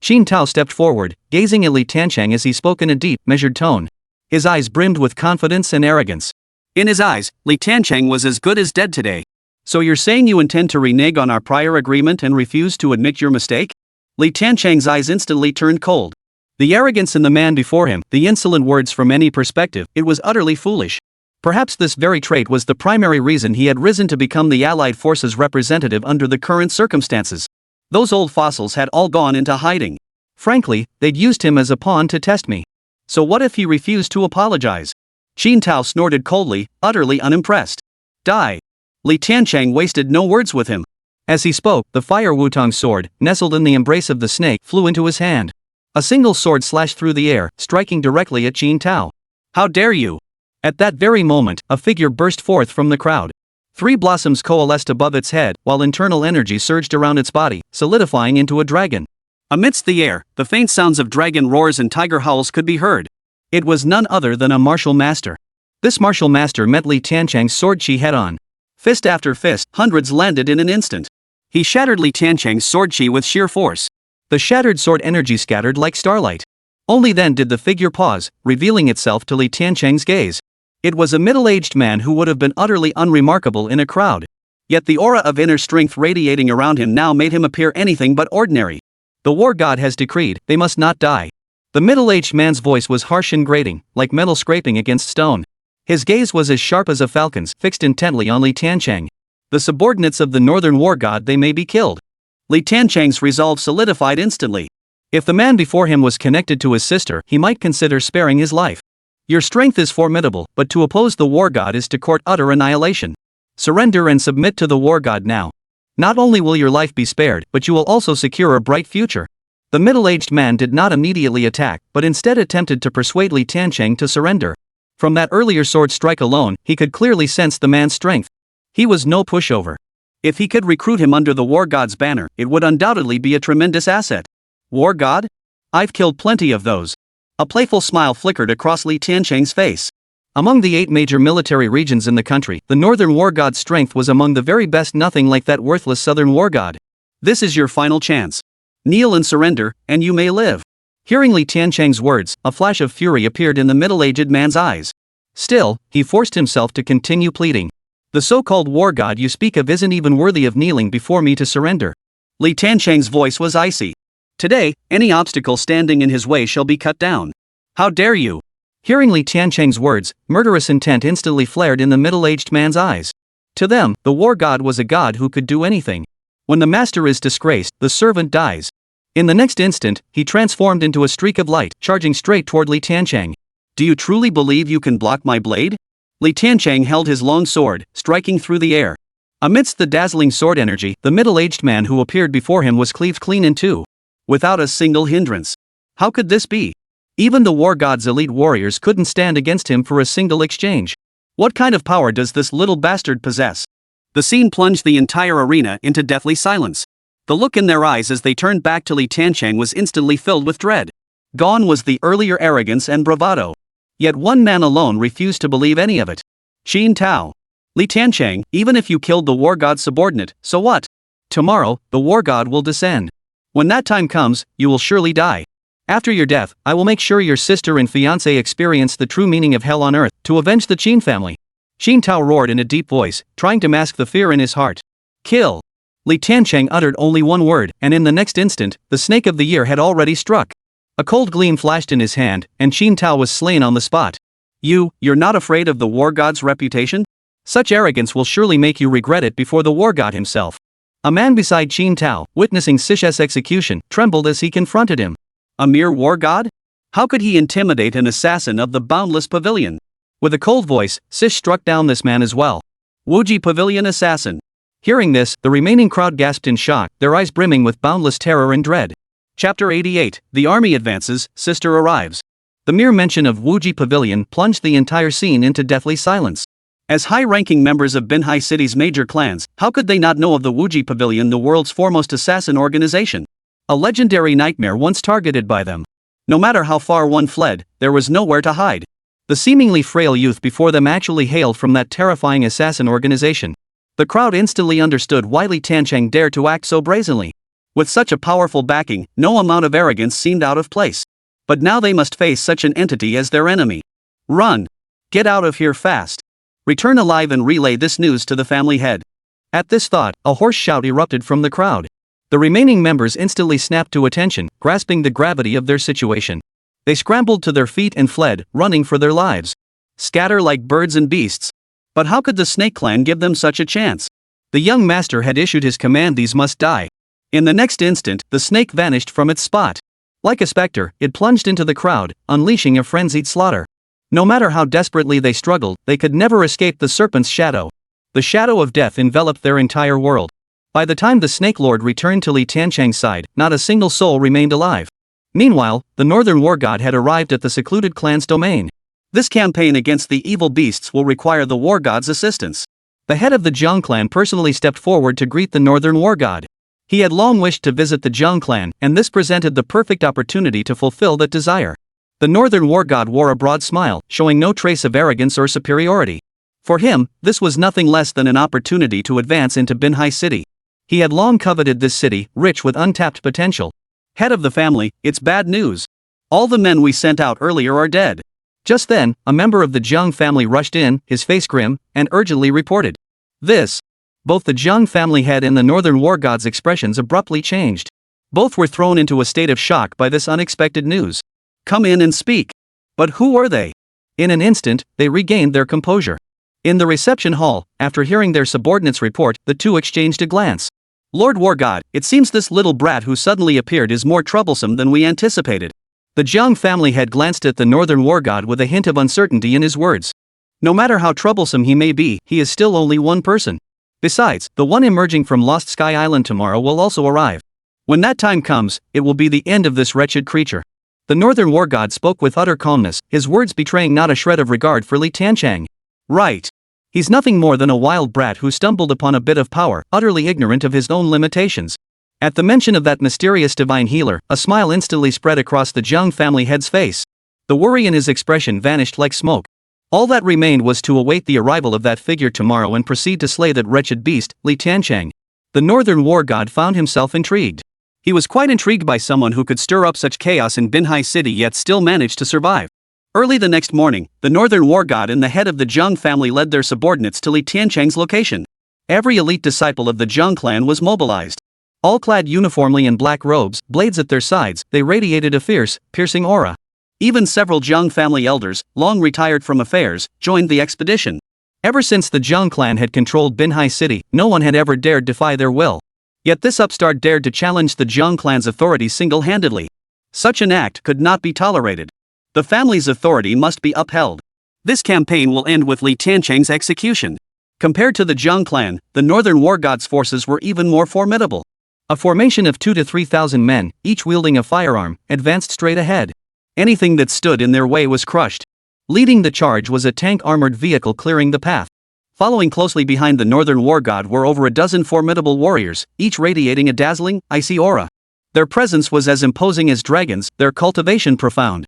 Qin Tao stepped forward, gazing at Li Tiancheng as he spoke in a deep, measured tone. His eyes brimmed with confidence and arrogance. In his eyes, Li Tiancheng was as good as dead today. So you're saying you intend to renege on our prior agreement and refuse to admit your mistake? Li Tiancheng's eyes instantly turned cold. The arrogance in the man before him, the insolent words from any perspective, it was utterly foolish. Perhaps this very trait was the primary reason he had risen to become the Allied forces representative under the current circumstances. Those old fossils had all gone into hiding. Frankly, they'd used him as a pawn to test me. So what if he refused to apologize? Qin Tao snorted coldly, utterly unimpressed. Die. Li Tiancheng wasted no words with him. As he spoke, the fire Wutong sword, nestled in the embrace of the snake, flew into his hand. A single sword slashed through the air, striking directly at Qin Tao. How dare you! At that very moment, a figure burst forth from the crowd. 3 blossoms coalesced above its head, while internal energy surged around its body, solidifying into a dragon. Amidst the air, the faint sounds of dragon roars and tiger howls could be heard. It was none other than a martial master. This martial master met Li Tiancheng's sword chi head-on. Fist after fist, hundreds landed in an instant. He shattered Li Tiancheng's sword chi with sheer force. The shattered sword energy scattered like starlight. Only then did the figure pause, revealing itself to Li Tiancheng's gaze. It was a middle-aged man who would have been utterly unremarkable in a crowd. Yet the aura of inner strength radiating around him now made him appear anything but ordinary. The war god has decreed, they must not die. The middle-aged man's voice was harsh and grating, like metal scraping against stone. His gaze was as sharp as a falcon's, fixed intently on Li Tiancheng. The subordinates of the northern war god, they may be killed. Li Tiancheng's resolve solidified instantly. If the man before him was connected to his sister, he might consider sparing his life. Your strength is formidable, but to oppose the war god is to court utter annihilation. Surrender and submit to the war god now. Not only will your life be spared, but you will also secure a bright future. The middle-aged man did not immediately attack, but instead attempted to persuade Li Tiancheng to surrender. From that earlier sword strike alone, he could clearly sense the man's strength. He was no pushover. If he could recruit him under the war god's banner, it would undoubtedly be a tremendous asset. War god? I've killed plenty of those. A playful smile flickered across Li Tiancheng's face. Among the 8 major military regions in the country, the northern war god's strength was among the very best, nothing like that worthless southern war god. This is your final chance. Kneel and surrender, and you may live. Hearing Li Tiancheng's words, a flash of fury appeared in the middle-aged man's eyes. Still, he forced himself to continue pleading. The so-called war god you speak of isn't even worthy of kneeling before me to surrender. Li Tiancheng's voice was icy. Today, any obstacle standing in his way shall be cut down. How dare you! Hearing Li Tiancheng's words, murderous intent instantly flared in the middle-aged man's eyes. To them, the war god was a god who could do anything. When the master is disgraced, the servant dies. In the next instant, he transformed into a streak of light, charging straight toward Li Tiancheng. Do you truly believe you can block my blade? Li Tiancheng held his long sword, striking through the air. Amidst the dazzling sword energy, the middle-aged man who appeared before him was cleaved clean in two, without a single hindrance. How could this be? Even the war god's elite warriors couldn't stand against him for a single exchange. What kind of power does this little bastard possess? The scene plunged the entire arena into deathly silence. The look in their eyes as they turned back to Li Tiancheng was instantly filled with dread. Gone was the earlier arrogance and bravado. Yet one man alone refused to believe any of it. Qin Tao. Li Tiancheng, even if you killed the war god's subordinate, so what? Tomorrow, the war god will descend. When that time comes, you will surely die. After your death, I will make sure your sister and fiancé experience the true meaning of hell on earth, to avenge the Qin family. Qin Tao roared in a deep voice, trying to mask the fear in his heart. Kill. Li Tiancheng uttered only one word, and in the next instant, the snake of the year had already struck. A cold gleam flashed in his hand, and Qin Tao was slain on the spot. You're not afraid of the war god's reputation? Such arrogance will surely make you regret it before the war god himself. A man beside Qin Tao, witnessing Sish's execution, trembled as he confronted him. A mere war god? How could he intimidate an assassin of the boundless pavilion? With a cold voice, Sish struck down this man as well. Wuji Pavilion assassin. Hearing this, the remaining crowd gasped in shock, their eyes brimming with boundless terror and dread. Chapter 88, The army advances, sister arrives. The mere mention of Wuji Pavilion plunged the entire scene into deathly silence. As high-ranking members of Manhwa City's major clans, how could they not know of the Wuji Pavilion, the world's foremost assassin organization? A legendary nightmare once targeted by them. No matter how far one fled, there was nowhere to hide. The seemingly frail youth before them actually hailed from that terrifying assassin organization. The crowd instantly understood why Li Tiancheng dared to act so brazenly. With such a powerful backing, no amount of arrogance seemed out of place. But now they must face such an entity as their enemy. Run! Get out of here fast! Return alive and relay this news to the family head. At this thought, a hoarse shout erupted from the crowd. The remaining members instantly snapped to attention, grasping the gravity of their situation. They scrambled to their feet and fled, running for their lives. Scatter like birds and beasts. But how could the Snake Clan give them such a chance? The young master had issued his command, these must die. In the next instant, the snake vanished from its spot. Like a specter, it plunged into the crowd, unleashing a frenzied slaughter. No matter how desperately they struggled, they could never escape the serpent's shadow. The shadow of death enveloped their entire world. By the time the Snake Lord returned to Li Tiancheng's side, not a single soul remained alive. Meanwhile, the Northern War God had arrived at the secluded clan's domain. This campaign against the evil beasts will require the War God's assistance. The head of the Zhang clan personally stepped forward to greet the Northern War God. He had long wished to visit the Zhang clan, and this presented the perfect opportunity to fulfill that desire. The Northern War God wore a broad smile, showing no trace of arrogance or superiority. For him, this was nothing less than an opportunity to advance into Manhwa City. He had long coveted this city, rich with untapped potential. Head of the family, it's bad news. All the men we sent out earlier are dead. Just then, a member of the Zhang family rushed in, his face grim, and urgently reported. This. Both the Zhang family head and the Northern War God's expressions abruptly changed. Both were thrown into a state of shock by this unexpected news. Come in and speak. But who are they? In an instant, they regained their composure. In the reception hall, after hearing their subordinate's report, the two exchanged a glance. Lord War God, it seems this little brat who suddenly appeared is more troublesome than we anticipated. The Zhang family head glanced at the Northern War God with a hint of uncertainty in his words. No matter how troublesome he may be, he is still only one person. Besides, the one emerging from Lost Sky Island tomorrow will also arrive. When that time comes, it will be the end of this wretched creature. The Northern War God spoke with utter calmness, his words betraying not a shred of regard for Li Tiancheng. Right. He's nothing more than a wild brat who stumbled upon a bit of power, utterly ignorant of his own limitations. At the mention of that mysterious divine healer, a smile instantly spread across the Zhang family head's face. The worry in his expression vanished like smoke. All that remained was to await the arrival of that figure tomorrow and proceed to slay that wretched beast, Li Tiancheng. The Northern War God found himself intrigued. He was quite intrigued by someone who could stir up such chaos in Manhwa City yet still manage to survive. Early the next morning, the Northern War God and the head of the Zhang family led their subordinates to Li Tiancheng's location. Every elite disciple of the Zhang clan was mobilized. All clad uniformly in black robes, blades at their sides, they radiated a fierce, piercing aura. Even several Zhang family elders, long retired from affairs, joined the expedition. Ever since the Zhang clan had controlled Manhwa City, no one had ever dared defy their will. Yet this upstart dared to challenge the Zhang clan's authority single-handedly. Such an act could not be tolerated. The family's authority must be upheld. This campaign will end with Li Tiancheng's execution. Compared to the Zhang clan, the northern war god's forces were even more formidable. A formation of 2,000 to 3,000 men, each wielding a firearm, advanced straight ahead. Anything that stood in their way was crushed. Leading the charge was a tank-armored vehicle clearing the path. Following closely behind the northern war god were over a dozen formidable warriors, each radiating a dazzling, icy aura. Their presence was as imposing as dragons, their cultivation profound.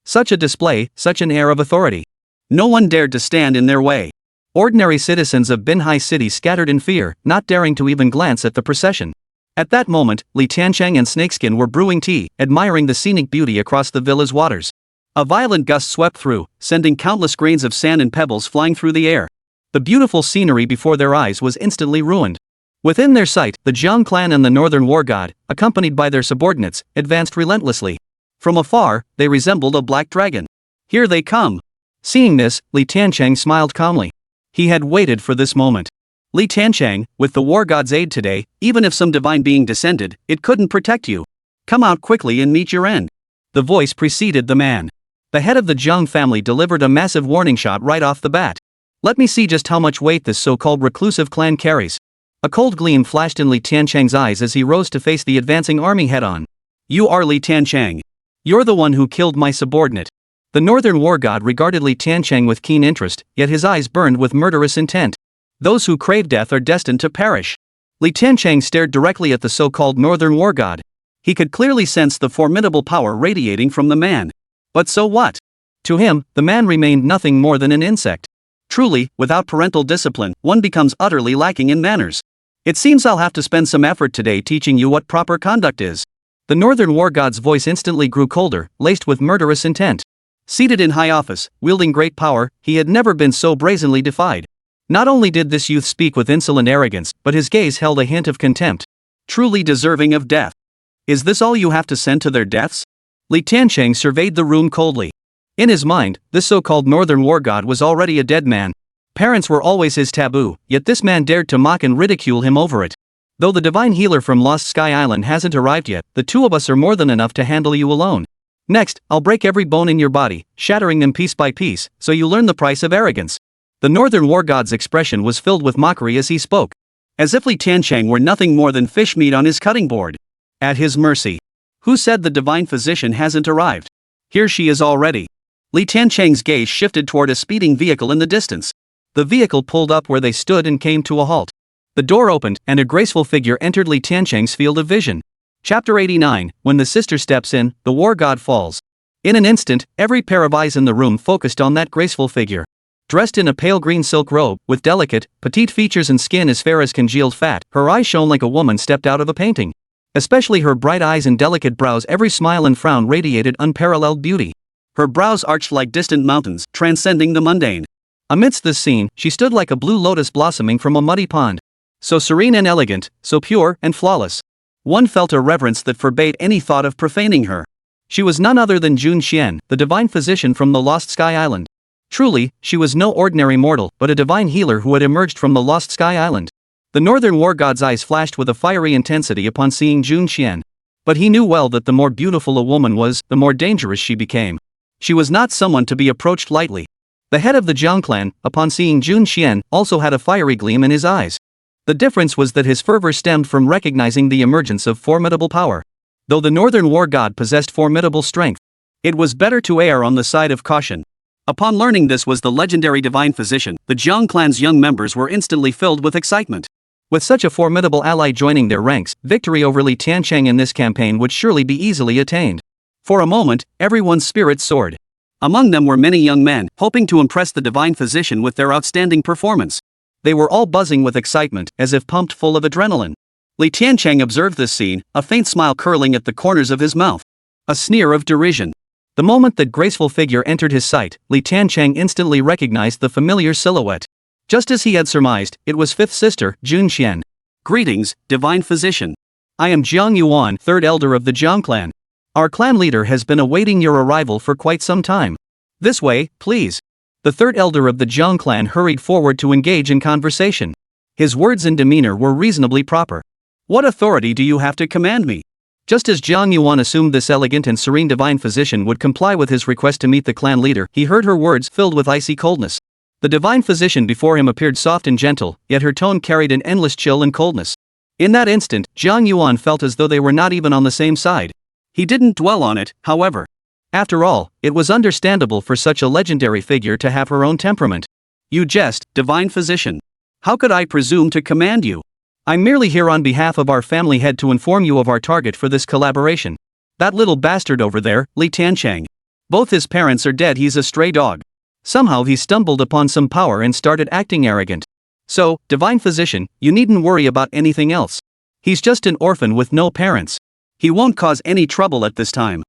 Such a display, such an air of authority. No one dared to stand in their way. Ordinary citizens of Manhwa City scattered in fear, not daring to even glance at the procession. At that moment, Li Tiancheng and Snakeskin were brewing tea, admiring the scenic beauty across the villa's waters. A violent gust swept through, sending countless grains of sand and pebbles flying through the air. The beautiful scenery before their eyes was instantly ruined. Within their sight, the Zhang clan and the northern war god, accompanied by their subordinates, advanced relentlessly. From afar, they resembled a black dragon. Here they come. Seeing this, Li Tiancheng smiled calmly. He had waited for this moment. Li Tiancheng, with the war god's aid today, even if some divine being descended, it couldn't protect you. Come out quickly and meet your end. The voice preceded the man. The head of the Zhang family delivered a massive warning shot right off the bat. Let me see just how much weight this so-called reclusive clan carries. A cold gleam flashed in Li Tiancheng's eyes as he rose to face the advancing army head-on. You are Li Tiancheng. You're the one who killed my subordinate. The northern war god regarded Li Tiancheng with keen interest, yet his eyes burned with murderous intent. Those who crave death are destined to perish. Li Tiancheng stared directly at the so-called northern war god. He could clearly sense the formidable power radiating from the man. But so what? To him, the man remained nothing more than an insect. Truly, without parental discipline, one becomes utterly lacking in manners. It seems I'll have to spend some effort today teaching you what proper conduct is. The northern war god's voice instantly grew colder, laced with murderous intent. Seated in high office, wielding great power, he had never been so brazenly defied. Not only did this youth speak with insolent arrogance, but his gaze held a hint of contempt. Truly deserving of death. Is this all you have to send to their deaths? Li Tiancheng surveyed the room coldly. In his mind, this so-called northern war god was already a dead man. Parents were always his taboo, yet this man dared to mock and ridicule him over it. Though the divine healer from Lost Sky Island hasn't arrived yet, the two of us are more than enough to handle you alone. Next, I'll break every bone in your body, shattering them piece by piece, so you learn the price of arrogance. The northern war god's expression was filled with mockery as he spoke. As if Li Tiancheng were nothing more than fish meat on his cutting board. At his mercy. Who said the divine physician hasn't arrived? Here she is already. Li Tiancheng's gaze shifted toward a speeding vehicle in the distance. The vehicle pulled up where they stood and came to a halt. The door opened, and a graceful figure entered Li Tiancheng's field of vision. Chapter 89, When the sister steps in, the war god falls. In an instant, every pair of eyes in the room focused on that graceful figure. Dressed in a pale green silk robe, with delicate, petite features and skin as fair as congealed fat, her eyes shone like a woman stepped out of a painting. Especially her bright eyes and delicate brows, every smile and frown radiated unparalleled beauty. Her brows arched like distant mountains, transcending the mundane. Amidst this scene, she stood like a blue lotus blossoming from a muddy pond. So serene and elegant, so pure and flawless. One felt a reverence that forbade any thought of profaning her. She was none other than Jun Xian, the divine physician from the Lost Sky Island. Truly, she was no ordinary mortal, but a divine healer who had emerged from the Lost Sky Island. The northern war god's eyes flashed with a fiery intensity upon seeing Jun Xian. But he knew well that the more beautiful a woman was, the more dangerous she became. She was not someone to be approached lightly. The head of the Zhang clan, upon seeing Jun Xian, also had a fiery gleam in his eyes. The difference was that his fervor stemmed from recognizing the emergence of formidable power. Though the northern war god possessed formidable strength, it was better to err on the side of caution. Upon learning this was the legendary divine physician, the Zhang clan's young members were instantly filled with excitement. With such a formidable ally joining their ranks, victory over Li Tiancheng in this campaign would surely be easily attained. For a moment, everyone's spirits soared. Among them were many young men, hoping to impress the divine physician with their outstanding performance. They were all buzzing with excitement, as if pumped full of adrenaline. Li Tiancheng observed this scene, a faint smile curling at the corners of his mouth. A sneer of derision. The moment that graceful figure entered his sight, Li Tiancheng instantly recognized the familiar silhouette. Just as he had surmised, it was fifth sister, Jun Xian. Greetings, divine physician. I am Jiang Yuan, third elder of the Zhang clan. Our clan leader has been awaiting your arrival for quite some time. This way, please. The third elder of the Zhang clan hurried forward to engage in conversation. His words and demeanor were reasonably proper. What authority do you have to command me? Just as Jiang Yuan assumed this elegant and serene divine physician would comply with his request to meet the clan leader, he heard her words filled with icy coldness. The divine physician before him appeared soft and gentle, yet her tone carried an endless chill and coldness. In that instant, Jiang Yuan felt as though they were not even on the same side. He didn't dwell on it, however. After all, it was understandable for such a legendary figure to have her own temperament. You jest, divine physician. How could I presume to command you? I'm merely here on behalf of our family head to inform you of our target for this collaboration. That little bastard over there, Li Tiancheng. Both his parents are dead, he's a stray dog. Somehow he stumbled upon some power and started acting arrogant. So, divine physician, you needn't worry about anything else. He's just an orphan with no parents. He won't cause any trouble at this time.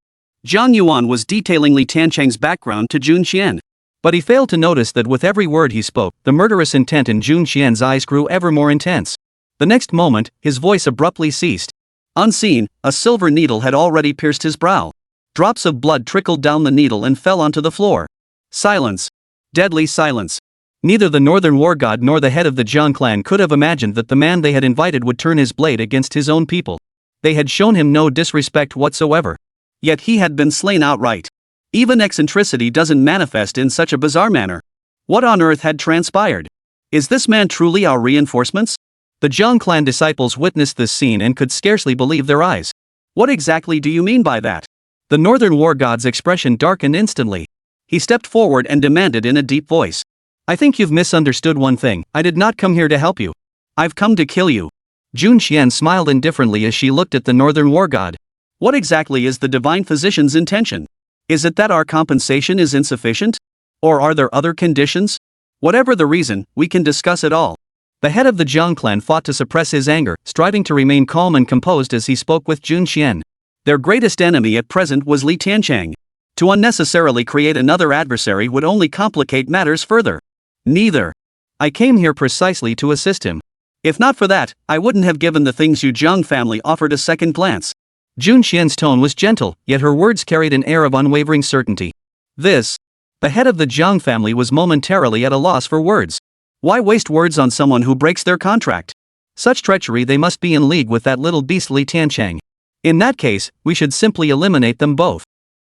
Jiang Yuan was detailing Li Tiancheng's background to Jun Qian. But he failed to notice that with every word he spoke, the murderous intent in Jun Qian's eyes grew ever more intense. The next moment, his voice abruptly ceased. Unseen, a silver needle had already pierced his brow. Drops of blood trickled down the needle and fell onto the floor. Silence. Deadly silence. Neither the Northern War God nor the head of the Jiang clan could have imagined that the man they had invited would turn his blade against his own people. They had shown him no disrespect whatsoever. Yet he had been slain outright. Even eccentricity doesn't manifest in such a bizarre manner. What on earth had transpired? Is this man truly our reinforcements? The Jiang clan disciples witnessed this scene and could scarcely believe their eyes. What exactly do you mean by that? The Northern War God's expression darkened instantly. He stepped forward and demanded in a deep voice. I think you've misunderstood one thing. I did not come here to help you. I've come to kill you. Jun Qian smiled indifferently as she looked at the Northern War God. What exactly is the divine physician's intention? Is it that our compensation is insufficient? Or are there other conditions? Whatever the reason, we can discuss it all. The head of the Jiang clan fought to suppress his anger, striving to remain calm and composed as he spoke with Jun Qian. Their greatest enemy at present was Li Tiancheng. To unnecessarily create another adversary would only complicate matters further. Neither. I came here precisely to assist him. If not for that, I wouldn't have given the things you Jiang family offered a second glance. Jun Qian's tone was gentle, yet her words carried an air of unwavering certainty. The head of the Jiang family was momentarily at a loss for words. Why waste words on someone who breaks their contract? Such treachery, they must be in league with that little beast Li Tiancheng. In that case, we should simply eliminate them both.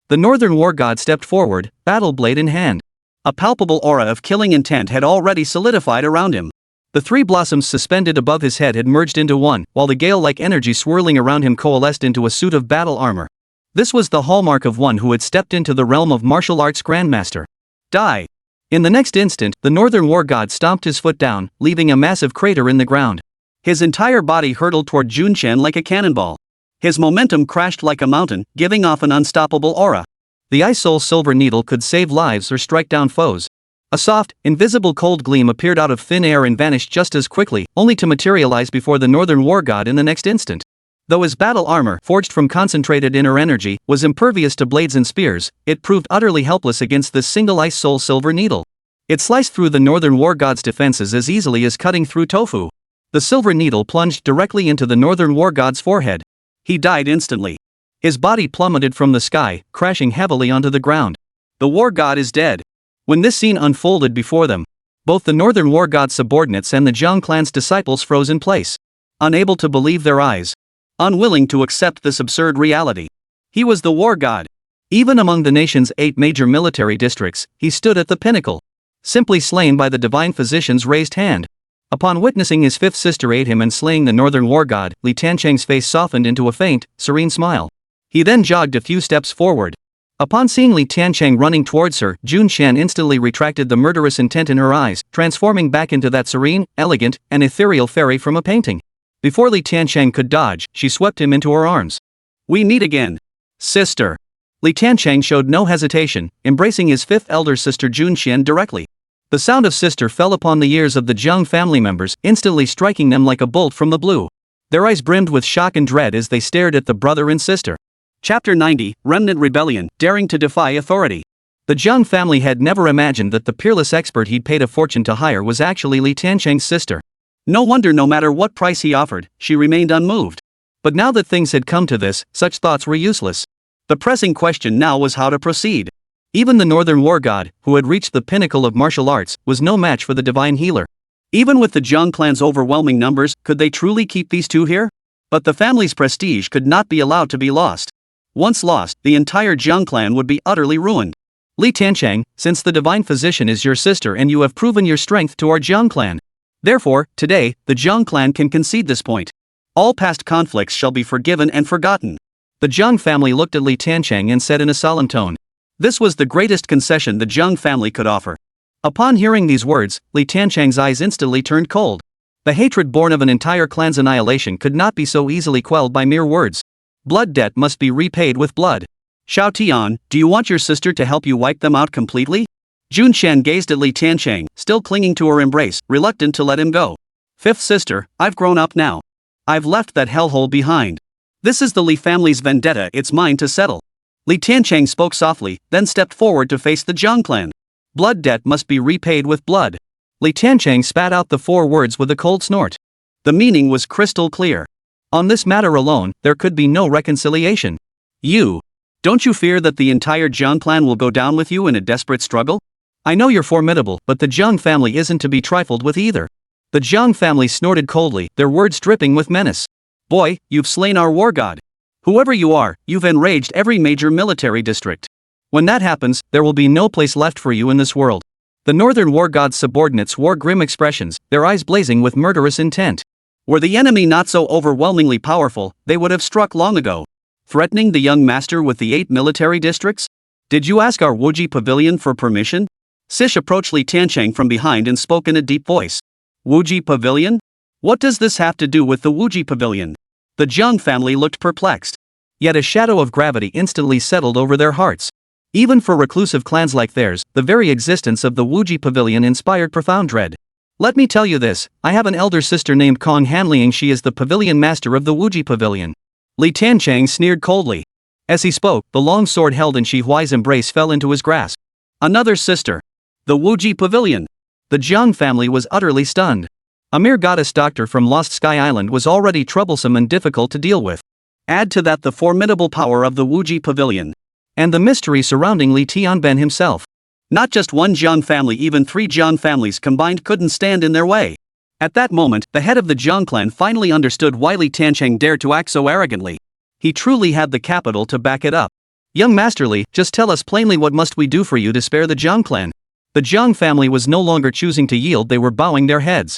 The Northern War God stepped forward, battle blade in hand. A palpable aura of killing intent had already solidified around him. The three blossoms suspended above his head had merged into one, while the gale-like energy swirling around him coalesced into a suit of battle armor. This was the hallmark of one who had stepped into the realm of martial arts grandmaster. Die! In the next instant, the Northern War God stomped his foot down, leaving a massive crater in the ground. His entire body hurtled toward Jun Qian like a cannonball. His momentum crashed like a mountain, giving off an unstoppable aura. The Ice Soul Silver Needle could save lives or strike down foes. A soft, invisible cold gleam appeared out of thin air and vanished just as quickly, only to materialize before the Northern War God in the next instant. Though his battle armor, forged from concentrated inner energy, was impervious to blades and spears, it proved utterly helpless against this single Ice Soul Silver Needle. It sliced through the Northern War God's defenses as easily as cutting through tofu. The silver needle plunged directly into the Northern War God's forehead. He died instantly. His body plummeted from the sky, crashing heavily onto the ground. The War God is dead. When this scene unfolded before them, both the Northern War God's subordinates and the Jiang clan's disciples froze in place. Unable to believe their eyes. Unwilling to accept this absurd reality. He was the War God. Even among the nation's 8 major military districts, he stood at the pinnacle. Simply slain by the divine physician's raised hand. Upon witnessing his fifth sister aid him in slaying the Northern War God, Li Tiancheng's face softened into a faint, serene smile. He then jogged a few steps forward. Upon seeing Li Tiancheng running towards her, Jun Qian instantly retracted the murderous intent in her eyes, transforming back into that serene, elegant, and ethereal fairy from a painting. Before Li Tiancheng could dodge, she swept him into her arms. We meet again. Sister. Li Tiancheng showed no hesitation, embracing his fifth elder sister Jun Qian directly. The sound of sister fell upon the ears of the Jiang family members, instantly striking them like a bolt from the blue. Their eyes brimmed with shock and dread as they stared at the brother and sister. Chapter 90, Remnant Rebellion, Daring to Defy Authority. The Jiang family had never imagined that the peerless expert he'd paid a fortune to hire was actually Li Tiancheng's sister. No wonder no matter what price he offered, she remained unmoved. But now that things had come to this, such thoughts were useless. The pressing question now was how to proceed. Even the Northern War God, who had reached the pinnacle of martial arts, was no match for the divine healer. Even with the Jiang clan's overwhelming numbers, could they truly keep these two here? But the family's prestige could not be allowed to be lost. Once lost, the entire Jiang clan would be utterly ruined. Li Tiancheng, since the divine physician is your sister and you have proven your strength to our Jiang clan. Therefore, today, the Jiang clan can concede this point. All past conflicts shall be forgiven and forgotten. The Jiang family looked at Li Tiancheng and said in a solemn tone. This was the greatest concession the Jiang family could offer. Upon hearing these words, Li Tiancheng's eyes instantly turned cold. The hatred born of an entire clan's annihilation could not be so easily quelled by mere words. Blood debt must be repaid with blood. Xiao Tian, do you want your sister to help you wipe them out completely? Jun Chen gazed at Li Tiancheng, still clinging to her embrace, reluctant to let him go. Fifth sister, I've grown up now. I've left that hellhole behind. This is the Li family's vendetta, it's mine to settle. Li Tiancheng spoke softly, then stepped forward to face the Jiang clan. Blood debt must be repaid with blood. Li Tiancheng spat out the 4 words with a cold snort. The meaning was crystal clear. On this matter alone, there could be no reconciliation. Don't you fear that the entire Jiang clan will go down with you in a desperate struggle? I know you're formidable, but the Jiang family isn't to be trifled with either. The Jiang family snorted coldly, their words dripping with menace. Boy, you've slain our war god. Whoever you are, you've enraged every major military district. When that happens, there will be no place left for you in this world. The northern war god's subordinates wore grim expressions, their eyes blazing with murderous intent. Were the enemy not so overwhelmingly powerful, they would have struck long ago. Threatening the young master with the 8 military districts? Did you ask our Wuji pavilion for permission? Sish approached Li Tiancheng from behind and spoke in a deep voice. Wuji pavilion? What does this have to do with the Wuji pavilion? The Jiang family looked perplexed. Yet a shadow of gravity instantly settled over their hearts. Even for reclusive clans like theirs, the very existence of the Wuji pavilion inspired profound dread. Let me tell you this, I have an elder sister named Kong Hanliang, she is the pavilion master of the Wuji pavilion. Li Tiancheng sneered coldly. As he spoke, the long sword held in Shi Huai's embrace fell into his grasp. Another sister. The Wuji pavilion. The Jiang family was utterly stunned. A mere goddess doctor from Lost Sky Island was already troublesome and difficult to deal with. Add to that the formidable power of the Wuji pavilion. And the mystery surrounding Li Tianben himself. Not just one Jiang family, even 3 Jiang families combined couldn't stand in their way. At that moment, the head of the Jiang clan finally understood why Li Tiancheng dared to act so arrogantly. He truly had the capital to back it up. Young Master Li, just tell us plainly what must we do for you to spare the Jiang clan? The Jiang family was no longer choosing to yield, they were bowing their heads.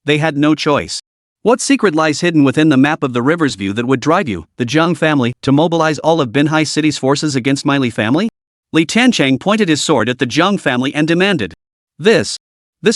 They had no choice. What secret lies hidden within the map of the river's view that would drive you, the Jiang family, to mobilize all of Binhai City's forces against my Li family? Li Tiancheng pointed his sword at the Jiang family and demanded. This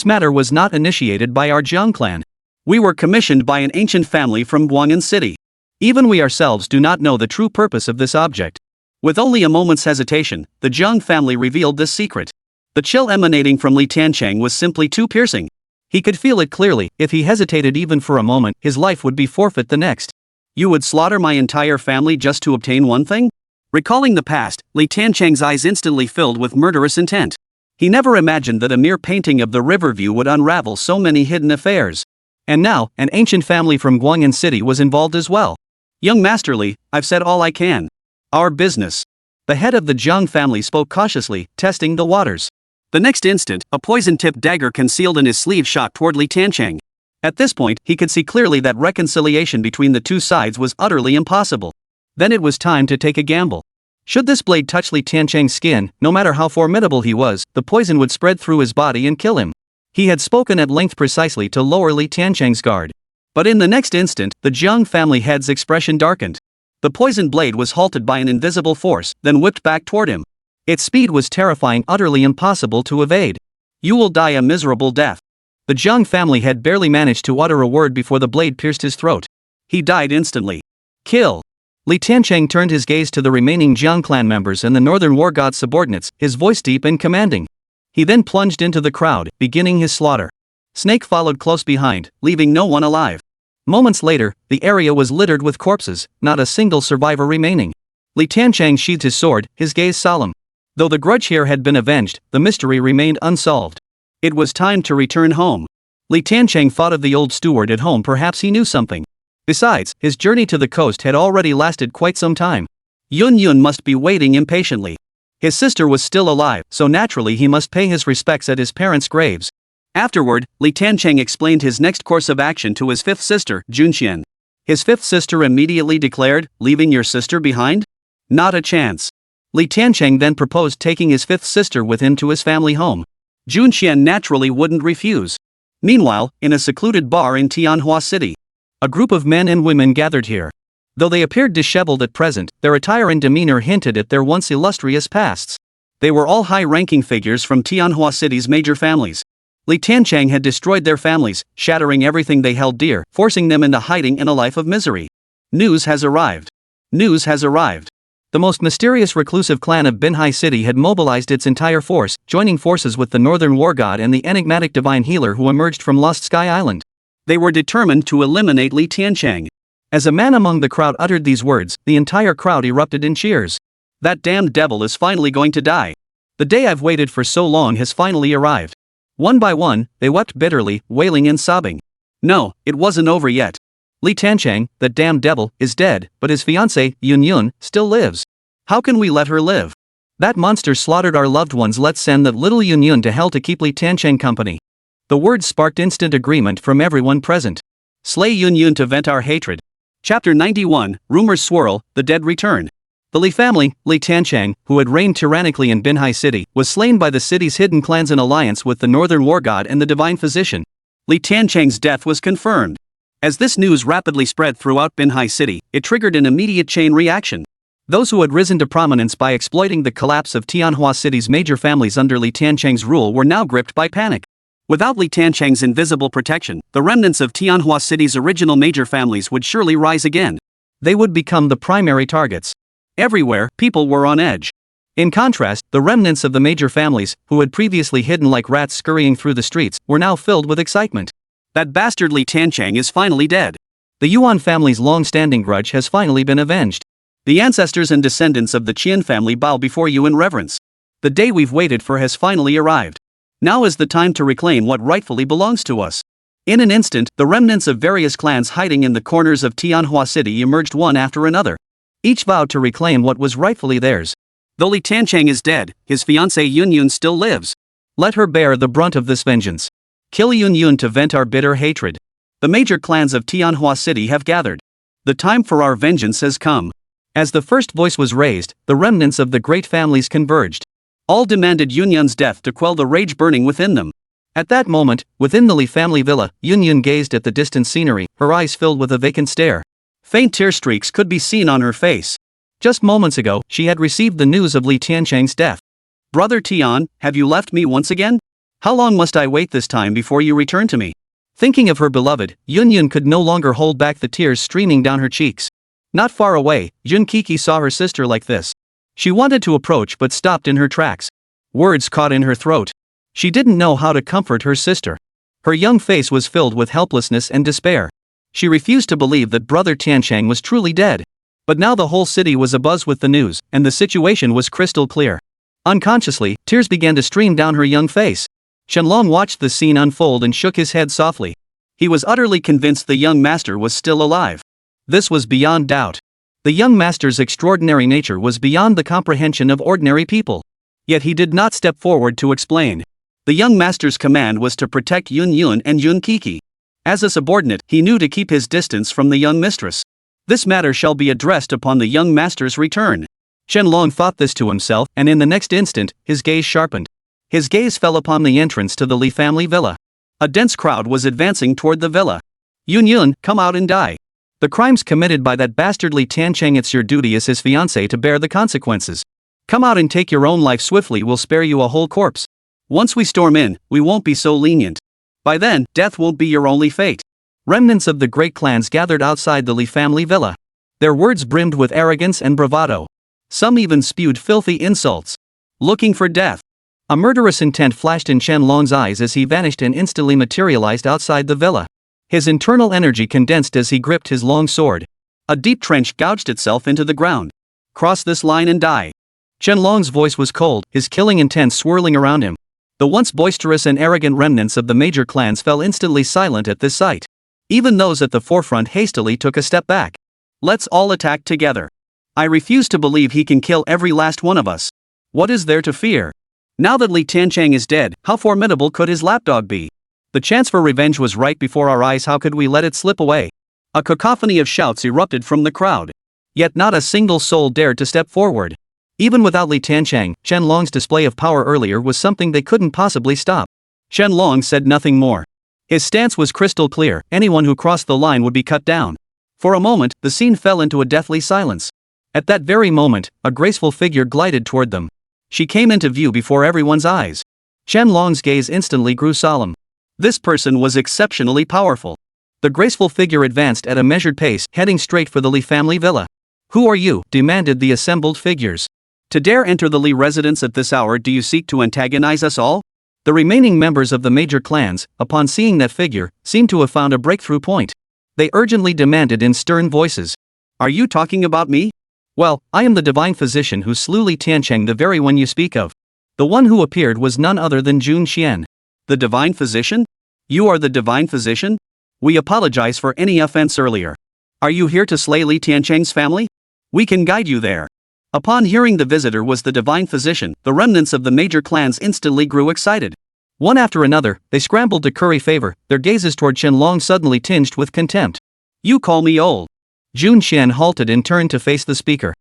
matter was not initiated by our Jiang clan. We were commissioned by an ancient family from Guang'an City. Even we ourselves do not know the true purpose of this object. With only a moment's hesitation, the Jiang family revealed this secret. The chill emanating from Li Tiancheng was simply too piercing. He could feel it clearly, if he hesitated even for a moment, his life would be forfeit the next. You would slaughter my entire family just to obtain one thing? Recalling the past, Li Tiancheng's eyes instantly filled with murderous intent. He never imagined that a mere painting of the river view would unravel so many hidden affairs. And now, an ancient family from Guang'an City was involved as well. Young Master Li, I've said all I can. Our business. The head of the Jiang family spoke cautiously, testing the waters. The next instant, a poison-tipped dagger concealed in his sleeve shot toward Li Tiancheng. At this point, he could see clearly that reconciliation between the two sides was utterly impossible. Then it was time to take a gamble. Should this blade touch Li Tiancheng's skin, no matter how formidable he was, the poison would spread through his body and kill him. He had spoken at length precisely to lower Li Tiancheng's guard. But in the next instant, the Jiang family head's expression darkened. The poisoned blade was halted by an invisible force, then whipped back toward him. Its speed was terrifying, utterly impossible to evade. You will die a miserable death. The Jiang family had barely managed to utter a word before the blade pierced his throat. He died instantly. Kill. Li Tiancheng turned his gaze to the remaining Jiang clan members and the northern war god's subordinates, his voice deep and commanding. He then plunged into the crowd, beginning his slaughter. Snake followed close behind, leaving no one alive. Moments later, the area was littered with corpses, not a single survivor remaining. Li Tiancheng sheathed his sword, his gaze solemn. Though the grudge here had been avenged, the mystery remained unsolved. It was time to return home. Li Tiancheng thought of the old steward at home, perhaps he knew something. Besides, his journey to the coast had already lasted quite some time. Yun must be waiting impatiently. His sister was still alive, so naturally he must pay his respects at his parents' graves. Afterward, Li Tiancheng explained his next course of action to his fifth sister, Junxian. His fifth sister immediately declared, "Leaving your sister behind? Not a chance." Li Tiancheng then proposed taking his fifth sister with him to his family home. Jun Xian naturally wouldn't refuse. Meanwhile, in a secluded bar in Tianhua City, a group of men and women gathered here. Though they appeared disheveled at present, their attire and demeanor hinted at their once illustrious pasts. They were all high-ranking figures from Tianhua City's major families. Li Tiancheng had destroyed their families, shattering everything they held dear, forcing them into hiding in a life of misery. News has arrived. News has arrived. The most mysterious reclusive clan of Tianhua City had mobilized its entire force, joining forces with the northern war god and the enigmatic divine healer who emerged from Lost Sky Island. They were determined to eliminate Li Tiancheng. As a man among the crowd uttered these words, the entire crowd erupted in cheers. That damned devil is finally going to die. The day I've waited for so long has finally arrived. One by one, they wept bitterly, wailing and sobbing. No, it wasn't over yet. Li Tiancheng, that damned devil, is dead, but his fiancée, Yun, still lives. How can we let her live? That monster slaughtered our loved ones. Let's send that little Yun to hell to keep Li Tiancheng company. The words sparked instant agreement from everyone present. Slay Yun to vent our hatred. Chapter 91, Rumors Swirl, the Dead Return. The Li family, Li Tiancheng, who had reigned tyrannically in Tianhua City, was slain by the city's hidden clans in alliance with the northern war god and the divine physician. Li Tiancheng's death was confirmed. As this news rapidly spread throughout Tianhua City, it triggered an immediate chain reaction. Those who had risen to prominence by exploiting the collapse of Tianhua City's major families under Li Tiancheng's rule were now gripped by panic. Without Li Tiancheng's invisible protection, the remnants of Tianhua City's original major families would surely rise again. They would become the primary targets. Everywhere, people were on edge. In contrast, the remnants of the major families, who had previously hidden like rats scurrying through the streets, were now filled with excitement. That bastard Li Tiancheng is finally dead. The Yuan family's long-standing grudge has finally been avenged. The ancestors and descendants of the Chen family bow before you in reverence. The day we've waited for has finally arrived. Now is the time to reclaim what rightfully belongs to us. In an instant, the remnants of various clans hiding in the corners of Tianhua City emerged one after another. Each vowed to reclaim what was rightfully theirs. Though Li Tiancheng is dead, his fiancée Yun still lives. Let her bear the brunt of this vengeance. Kill Yun to vent our bitter hatred. The major clans of Tianhua City have gathered. The time for our vengeance has come. As the first voice was raised, the remnants of the great families converged. All demanded Yun's death to quell the rage burning within them. At that moment, within the Li family villa, Yun gazed at the distant scenery, her eyes filled with a vacant stare. Faint tear streaks could be seen on her face. Just moments ago, she had received the news of Li Tiancheng's death. Brother Tian, have you left me once again? How long must I wait this time before you return to me? Thinking of her beloved, Yun could no longer hold back the tears streaming down her cheeks. Not far away, Jun Kiki saw her sister like this. She wanted to approach but stopped in her tracks. Words caught in her throat. She didn't know how to comfort her sister. Her young face was filled with helplessness and despair. She refused to believe that Brother Tiancheng was truly dead. But now the whole city was abuzz with the news, and the situation was crystal clear. Unconsciously, tears began to stream down her young face. Shenlong watched the scene unfold and shook his head softly. He was utterly convinced the young master was still alive. This was beyond doubt. The young master's extraordinary nature was beyond the comprehension of ordinary people. Yet he did not step forward to explain. The young master's command was to protect Yun and Jun Kiki. As a subordinate, he knew to keep his distance from the young mistress. This matter shall be addressed upon the young master's return. Shenlong thought this to himself, and in the next instant, his gaze sharpened. His gaze fell upon the entrance to the Li family villa. A dense crowd was advancing toward the villa. Yun, come out and die. The crimes committed by that bastard Li Tiancheng, it's your duty as his fiancé to bear the consequences. Come out and take your own life swiftly, we'll spare you a whole corpse. Once we storm in, we won't be so lenient. By then, death won't be your only fate. Remnants of the great clans gathered outside the Li family villa. Their words brimmed with arrogance and bravado. Some even spewed filthy insults. Looking for death. A murderous intent flashed in Chen Long's eyes as he vanished and instantly materialized outside the villa. His internal energy condensed as he gripped his long sword. A deep trench gouged itself into the ground. Cross this line and die. Chen Long's voice was cold, his killing intent swirling around him. The once boisterous and arrogant remnants of the major clans fell instantly silent at this sight. Even those at the forefront hastily took a step back. Let's all attack together. I refuse to believe he can kill every last one of us. What is there to fear? Now that Li Tiancheng is dead, how formidable could his lapdog be? The chance for revenge was right before our eyes, how could we let it slip away? A cacophony of shouts erupted from the crowd. Yet not a single soul dared to step forward. Even without Li Tiancheng, Chen Long's display of power earlier was something they couldn't possibly stop. Chen Long said nothing more. His stance was crystal clear: anyone who crossed the line would be cut down. For a moment, the scene fell into a deathly silence. At that very moment, a graceful figure glided toward them. She came into view before everyone's eyes. Chen Long's gaze instantly grew solemn. This person was exceptionally powerful. The graceful figure advanced at a measured pace, heading straight for the Li family villa. "Who are you?" demanded the assembled figures. "To dare enter the Li residence at this hour, do you seek to antagonize us all?" The remaining members of the major clans, upon seeing that figure, seemed to have found a breakthrough point. They urgently demanded in stern voices. "Are you talking about me?" "Well, I am the divine physician who slew Li Tiancheng, the very one you speak of." The one who appeared was none other than Jun Xian. "The divine physician? You are the divine physician? We apologize for any offense earlier. Are you here to slay Li Tiancheng's family? We can guide you there." Upon hearing the visitor was the divine physician, the remnants of the major clans instantly grew excited. One after another, they scrambled to curry favor, their gazes toward Chen Long suddenly tinged with contempt. "You call me old?" Jun Xian halted and turned to face the speaker.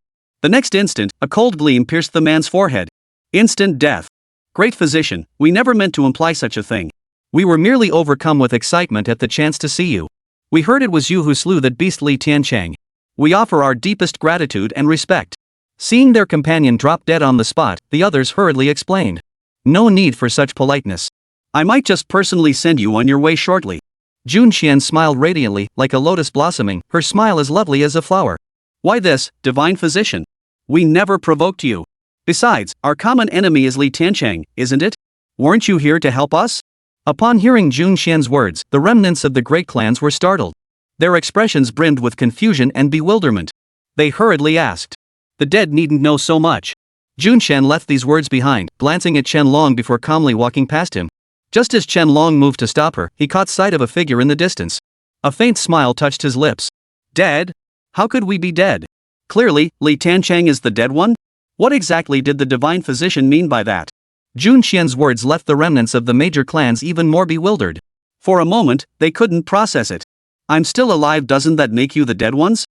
The next instant, a cold gleam pierced the man's forehead. Instant death. "Great physician, we never meant to imply such a thing. We were merely overcome with excitement at the chance to see you. We heard it was you who slew that beast Li Tiancheng. We offer our deepest gratitude and respect." Seeing their companion drop dead on the spot, the others hurriedly explained. "No need for such politeness. I might just personally send you on your way shortly." Jun Xian smiled radiantly, like a lotus blossoming, her smile as lovely as a flower. "Why this, divine physician? We never provoked you. Besides, our common enemy is Li Tiancheng, isn't it? Weren't you here to help us?" Upon hearing Jun Xian's words, the remnants of the great clans were startled. Their expressions brimmed with confusion and bewilderment. They hurriedly asked. "The dead needn't know so much." Jun Xian left these words behind, glancing at Chen Long before calmly walking past him. Just as Chen Long moved to stop her, he caught sight of a figure in the distance. A faint smile touched his lips. "Dead? How could we be dead? Clearly, Li Tiancheng is the dead one? What exactly did the divine physician mean by that?" Jun Xian's words left the remnants of the major clans even more bewildered. For a moment, they couldn't process it. "I'm still alive, doesn't that make you the dead ones?"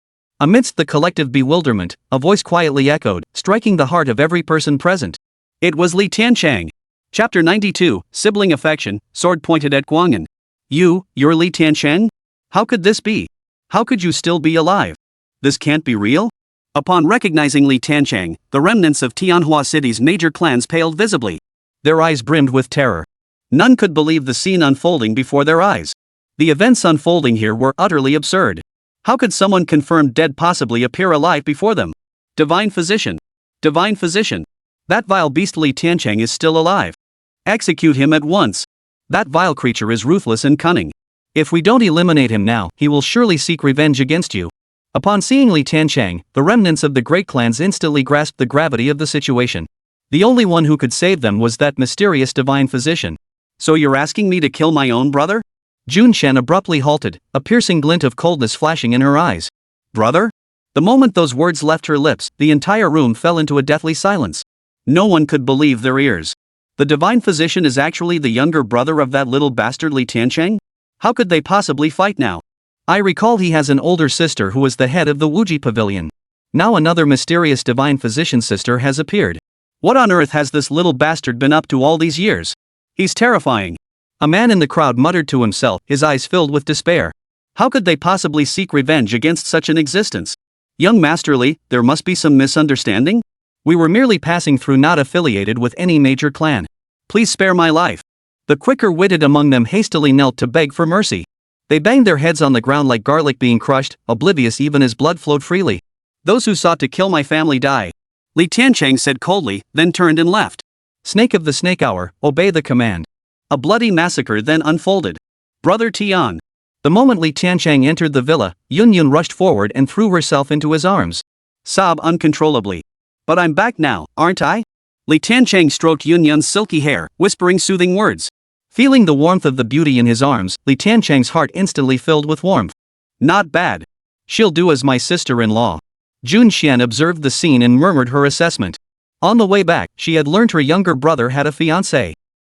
Amidst the collective bewilderment, a voice quietly echoed, striking the heart of every person present. It was Li Tiancheng. Chapter 92, Sibling Affection, sword pointed at Guang'an. You're Li Tiancheng? How could this be? How could you still be alive? This can't be real?" Upon recognizing Li Tiancheng, the remnants of Tianhua City's major clans paled visibly. Their eyes brimmed with terror. None could believe the scene unfolding before their eyes. The events unfolding here were utterly absurd. How could someone confirmed dead possibly appear alive before them? Divine physician. Divine physician. That vile beast Li Tiancheng is still alive. Execute him at once. That vile creature is ruthless and cunning. If we don't eliminate him now, he will surely seek revenge against you. Upon seeing Li Tiancheng, the remnants of the great clans instantly grasped the gravity of the situation. The only one who could save them was that mysterious divine physician. "So you're asking me to kill my own brother?" Jun Xian abruptly halted, a piercing glint of coldness flashing in her eyes. "Brother?" The moment those words left her lips, the entire room fell into a deathly silence. No one could believe their ears. The divine physician is actually the younger brother of that little bastard Li Tiancheng? How could they possibly fight now? I recall he has an older sister who was the head of the Wuji Pavilion. Now another mysterious divine physician sister has appeared. What on earth has this little bastard been up to all these years? He's terrifying. A man in the crowd muttered to himself, his eyes filled with despair. How could they possibly seek revenge against such an existence? Young Master Li, there must be some misunderstanding? We were merely passing through, not affiliated with any major clan. Please spare my life. The quicker-witted among them hastily knelt to beg for mercy. They banged their heads on the ground like garlic being crushed, oblivious even as blood flowed freely. "Those who sought to kill my family die," Li Tiancheng said coldly, then turned and left. Snake of the snake hour, obey the command. A bloody massacre then unfolded. Brother Tian. The moment Li Tiancheng entered the villa, Yun rushed forward and threw herself into his arms. Sob uncontrollably. "But I'm back now, aren't I?" Li Tiancheng stroked Yun's silky hair, whispering soothing words. Feeling the warmth of the beauty in his arms, Li Tiancheng's heart instantly filled with warmth. "Not bad. She'll do as my sister-in-law." Jun Xian observed the scene and murmured her assessment. On the way back, she had learned her younger brother had a fiancé.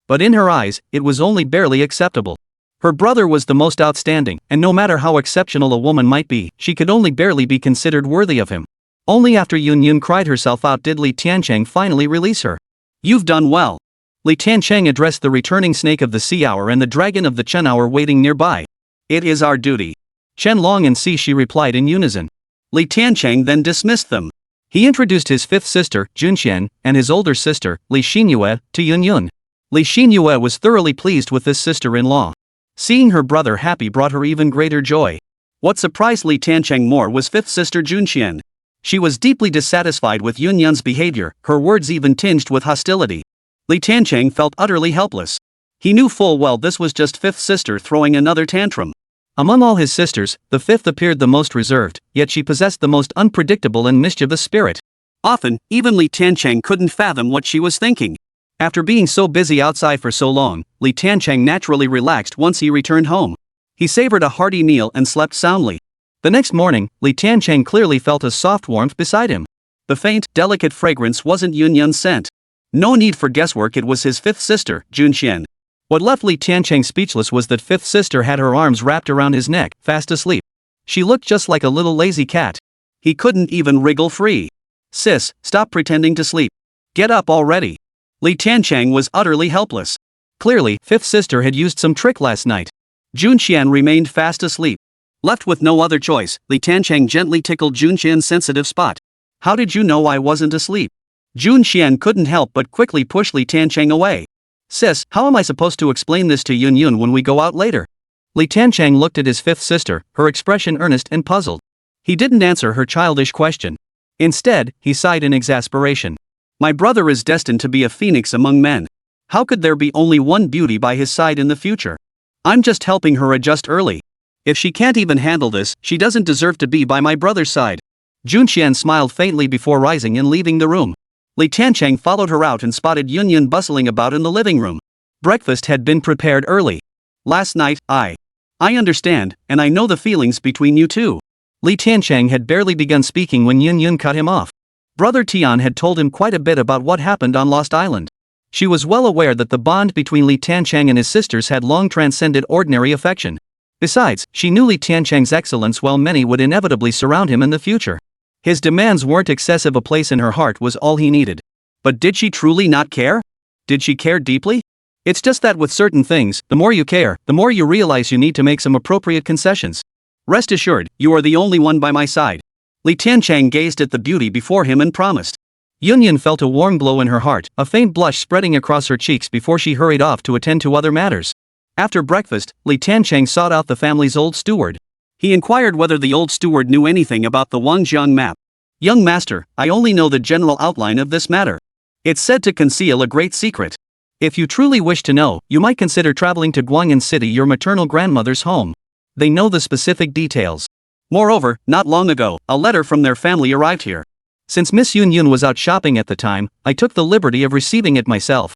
But in her eyes, it was only barely acceptable. Her brother was the most outstanding, and no matter how exceptional a woman might be, she could only barely be considered worthy of him. Only after Yun cried herself out did Li Tiancheng finally release her. You've done well. Li Tiancheng addressed the returning snake of the sea hour and the dragon of the Chen hour waiting nearby. It is our duty. Chen Long and Si she replied in unison. Li Tiancheng then dismissed them. He introduced his fifth sister, Junxian, and his older sister, Li Xinyue, to Yun. Li Xinyue was thoroughly pleased with this sister-in-law. Seeing her brother happy brought her even greater joy. What surprised Li Tiancheng more was fifth sister Junxian. She was deeply dissatisfied with Yun's behavior, her words even tinged with hostility. Li Tiancheng felt utterly helpless. He knew full well this was just fifth sister throwing another tantrum. Among all his sisters, the fifth appeared the most reserved, yet she possessed the most unpredictable and mischievous spirit. Often, even Li Tiancheng couldn't fathom what she was thinking. After being so busy outside for so long, Li Tiancheng naturally relaxed once he returned home. He savored a hearty meal and slept soundly. The next morning, Li Tiancheng clearly felt a soft warmth beside him. The faint, delicate fragrance wasn't Yun's scent. No need for guesswork, it was his fifth sister, Junxian. What left Li Tiancheng speechless was that fifth sister had her arms wrapped around his neck, fast asleep. She looked just like a little lazy cat. He couldn't even wriggle free. Sis, stop pretending to sleep. Get up already. Li Tiancheng was utterly helpless. Clearly, fifth sister had used some trick last night. Junxian remained fast asleep. Left with no other choice, Li Tiancheng gently tickled Junxian's sensitive spot. How did you know I wasn't asleep? Junxian couldn't help but quickly push Li Tiancheng away. Sis, how am I supposed to explain this to Yun when we go out later? Li Tiancheng looked at his fifth sister, her expression earnest and puzzled. He didn't answer her childish question. Instead, he sighed in exasperation. My brother is destined to be a phoenix among men. How could there be only one beauty by his side in the future? I'm just helping her adjust early. If she can't even handle this, she doesn't deserve to be by my brother's side. Junxian smiled faintly before rising and leaving the room. Li Tiancheng followed her out and spotted Yun bustling about in the living room. Breakfast had been prepared early. Last night, I understand, and I know the feelings between you two. Li Tiancheng had barely begun speaking when Yun cut him off. Brother Tian had told him quite a bit about what happened on Lost Island. She was well aware that the bond between Li Tiancheng and his sisters had long transcended ordinary affection. Besides, she knew Li Tiancheng's excellence, while many would inevitably surround him in the future. His demands weren't excessive, a place in her heart was all he needed. But did she truly not care? Did she care deeply? It's just that with certain things, the more you care, the more you realize you need to make some appropriate concessions. Rest assured, you are the only one by my side. Li Tiancheng gazed at the beauty before him and promised. Yun felt a warm glow in her heart, a faint blush spreading across her cheeks before she hurried off to attend to other matters. After breakfast, Li Tiancheng sought out the family's old steward. He inquired whether the old steward knew anything about the Wangjiang map. Young master, I only know the general outline of this matter. It's said to conceal a great secret. If you truly wish to know, you might consider traveling to Guang'an City, your maternal grandmother's home. They know the specific details. Moreover, not long ago, a letter from their family arrived here. Since Miss Yun was out shopping at the time, I took the liberty of receiving it myself.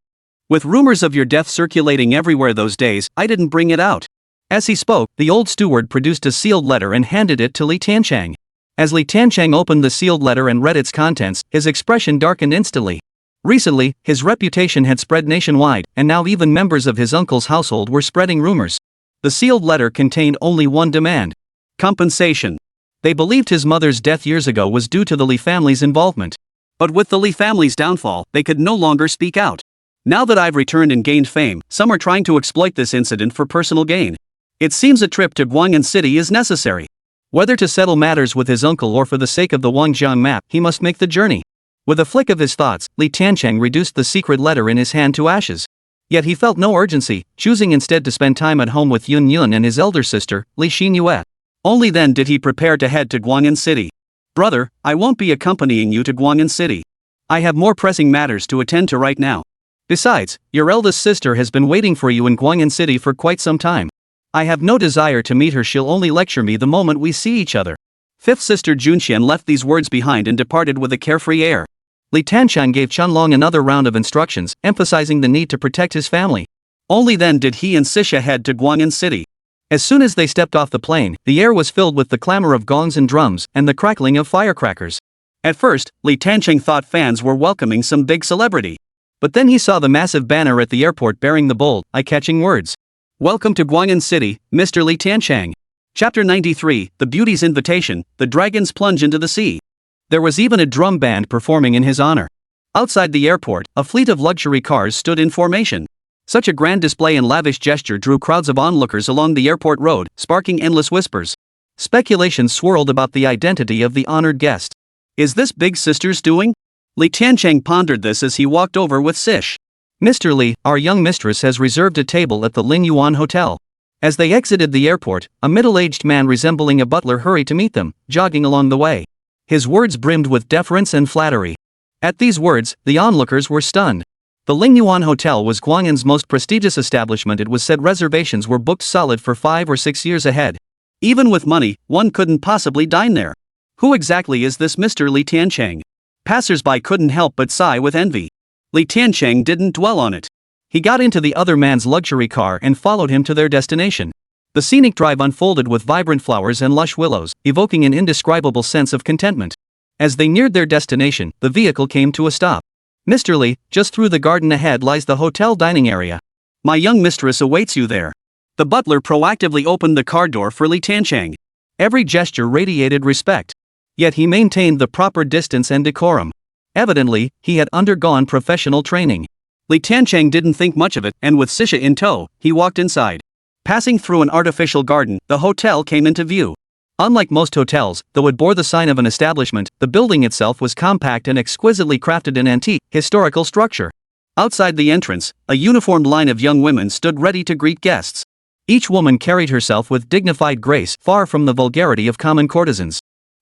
With rumors of your death circulating everywhere those days, I didn't bring it out. As he spoke, the old steward produced a sealed letter and handed it to Li Tiancheng. As Li Tiancheng opened the sealed letter and read its contents, his expression darkened instantly. Recently, his reputation had spread nationwide, and now even members of his uncle's household were spreading rumors. The sealed letter contained only one demand: compensation. They believed his mother's death years ago was due to the Li family's involvement. But with the Li family's downfall, they could no longer speak out. Now that I've returned and gained fame, some are trying to exploit this incident for personal gain. It seems a trip to Guang'an City is necessary. Whether to settle matters with his uncle or for the sake of the Wangjiang map, he must make the journey. With a flick of his thoughts, Li Tiancheng reduced the secret letter in his hand to ashes. Yet he felt no urgency, choosing instead to spend time at home with Yun and his elder sister, Li Xinyue. Only then did he prepare to head to Guang'an City. Brother, I won't be accompanying you to Guang'an City. I have more pressing matters to attend to right now. Besides, your eldest sister has been waiting for you in Guang'an City for quite some time. I have no desire to meet her, she'll only lecture me the moment we see each other. Fifth sister Junxian left these words behind and departed with a carefree air. Li Tiancheng gave Chen another round of instructions, emphasizing the need to protect his family. Only then did he and Sisha head to Guang'an City. As soon as they stepped off the plane, the air was filled with the clamor of gongs and drums, and the crackling of firecrackers. At first, Li Tiancheng thought fans were welcoming some big celebrity. But then he saw the massive banner at the airport bearing the bold, eye-catching words: Welcome to Guang'an City, Mr. Li Tiancheng. Chapter 93, The Beauty's Invitation, The Dragon's Plunge into the Sea. There was even a drum band performing in his honor. Outside the airport, a fleet of luxury cars stood in formation. Such a grand display and lavish gesture drew crowds of onlookers along the airport road, sparking endless whispers. Speculation swirled about the identity of the honored guest. Is this big sister's doing? Li Tiancheng pondered this as he walked over with Sish. Mr. Li, our young mistress has reserved a table at the Lingyuan Hotel. As they exited the airport, a middle-aged man resembling a butler hurried to meet them, jogging along the way. His words brimmed with deference and flattery. At these words, the onlookers were stunned. The Lingyuan Hotel was Guang'an's most prestigious establishment. It was said reservations were booked solid for 5 or 6 years ahead. Even with money, one couldn't possibly dine there. Who exactly is this Mr. Li Tiancheng? Passers-by couldn't help but sigh with envy. Li Tiancheng didn't dwell on it. He got into the other man's luxury car and followed him to their destination. The scenic drive unfolded with vibrant flowers and lush willows, evoking an indescribable sense of contentment. As they neared their destination, the vehicle came to a stop. Mr. Li, just through the garden ahead lies the hotel dining area. My young mistress awaits you there. The butler proactively opened the car door for Li Tiancheng. Every gesture radiated respect. Yet he maintained the proper distance and decorum. Evidently, he had undergone professional training. Li Tiancheng didn't think much of it, and with Sisha in tow, he walked inside. Passing through an artificial garden, the hotel came into view. Unlike most hotels, though it bore the sign of an establishment, the building itself was compact and exquisitely crafted in antique, historical structure. Outside the entrance, a uniformed line of young women stood ready to greet guests. Each woman carried herself with dignified grace, far from the vulgarity of common courtesans.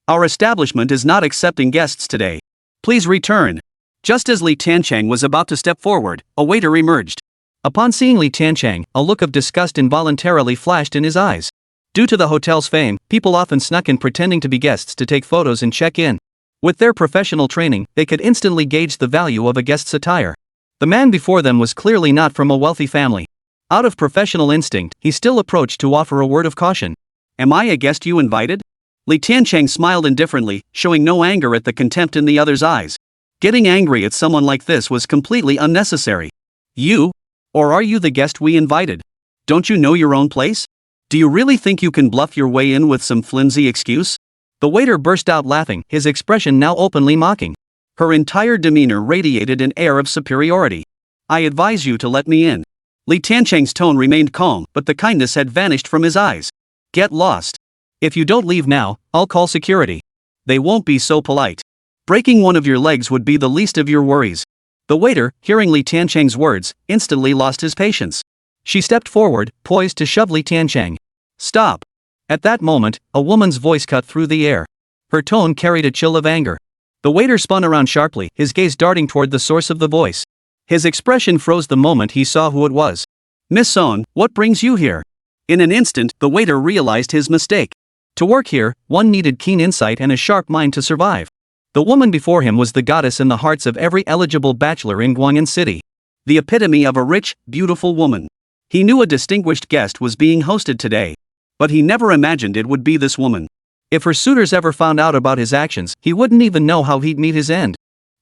Our establishment is not accepting guests today. Please return. Just as Li Tiancheng was about to step forward, a waiter emerged. Upon seeing Li Tiancheng, a look of disgust involuntarily flashed in his eyes. Due to the hotel's fame, people often snuck in pretending to be guests to take photos and check in. With their professional training, they could instantly gauge the value of a guest's attire. The man before them was clearly not from a wealthy family. Out of professional instinct, he still approached to offer a word of caution. Am I a guest you invited? Li Tiancheng smiled indifferently, showing no anger at the contempt in the other's eyes. Getting angry at someone like this was completely unnecessary. You? Or are you the guest we invited? Don't you know your own place? Do you really think you can bluff your way in with some flimsy excuse? The waiter burst out laughing, his expression now openly mocking. Her entire demeanor radiated an air of superiority. I advise you to let me in. Li Tiancheng's tone remained calm, but the kindness had vanished from his eyes. Get lost. If you don't leave now, I'll call security. They won't be so polite. Breaking one of your legs would be the least of your worries. The waiter, hearing Li Tiancheng's words, instantly lost his patience. She stepped forward, poised to shove Li Tiancheng. Stop. At that moment, a woman's voice cut through the air. Her tone carried a chill of anger. The waiter spun around sharply, his gaze darting toward the source of the voice. His expression froze the moment he saw who it was. Miss Song, what brings you here? In an instant, the waiter realized his mistake. To work here, one needed keen insight and a sharp mind to survive. The woman before him was the goddess in the hearts of every eligible bachelor in Guang'an City. The epitome of a rich, beautiful woman. He knew a distinguished guest was being hosted today. But he never imagined it would be this woman. If her suitors ever found out about his actions, he wouldn't even know how he'd meet his end.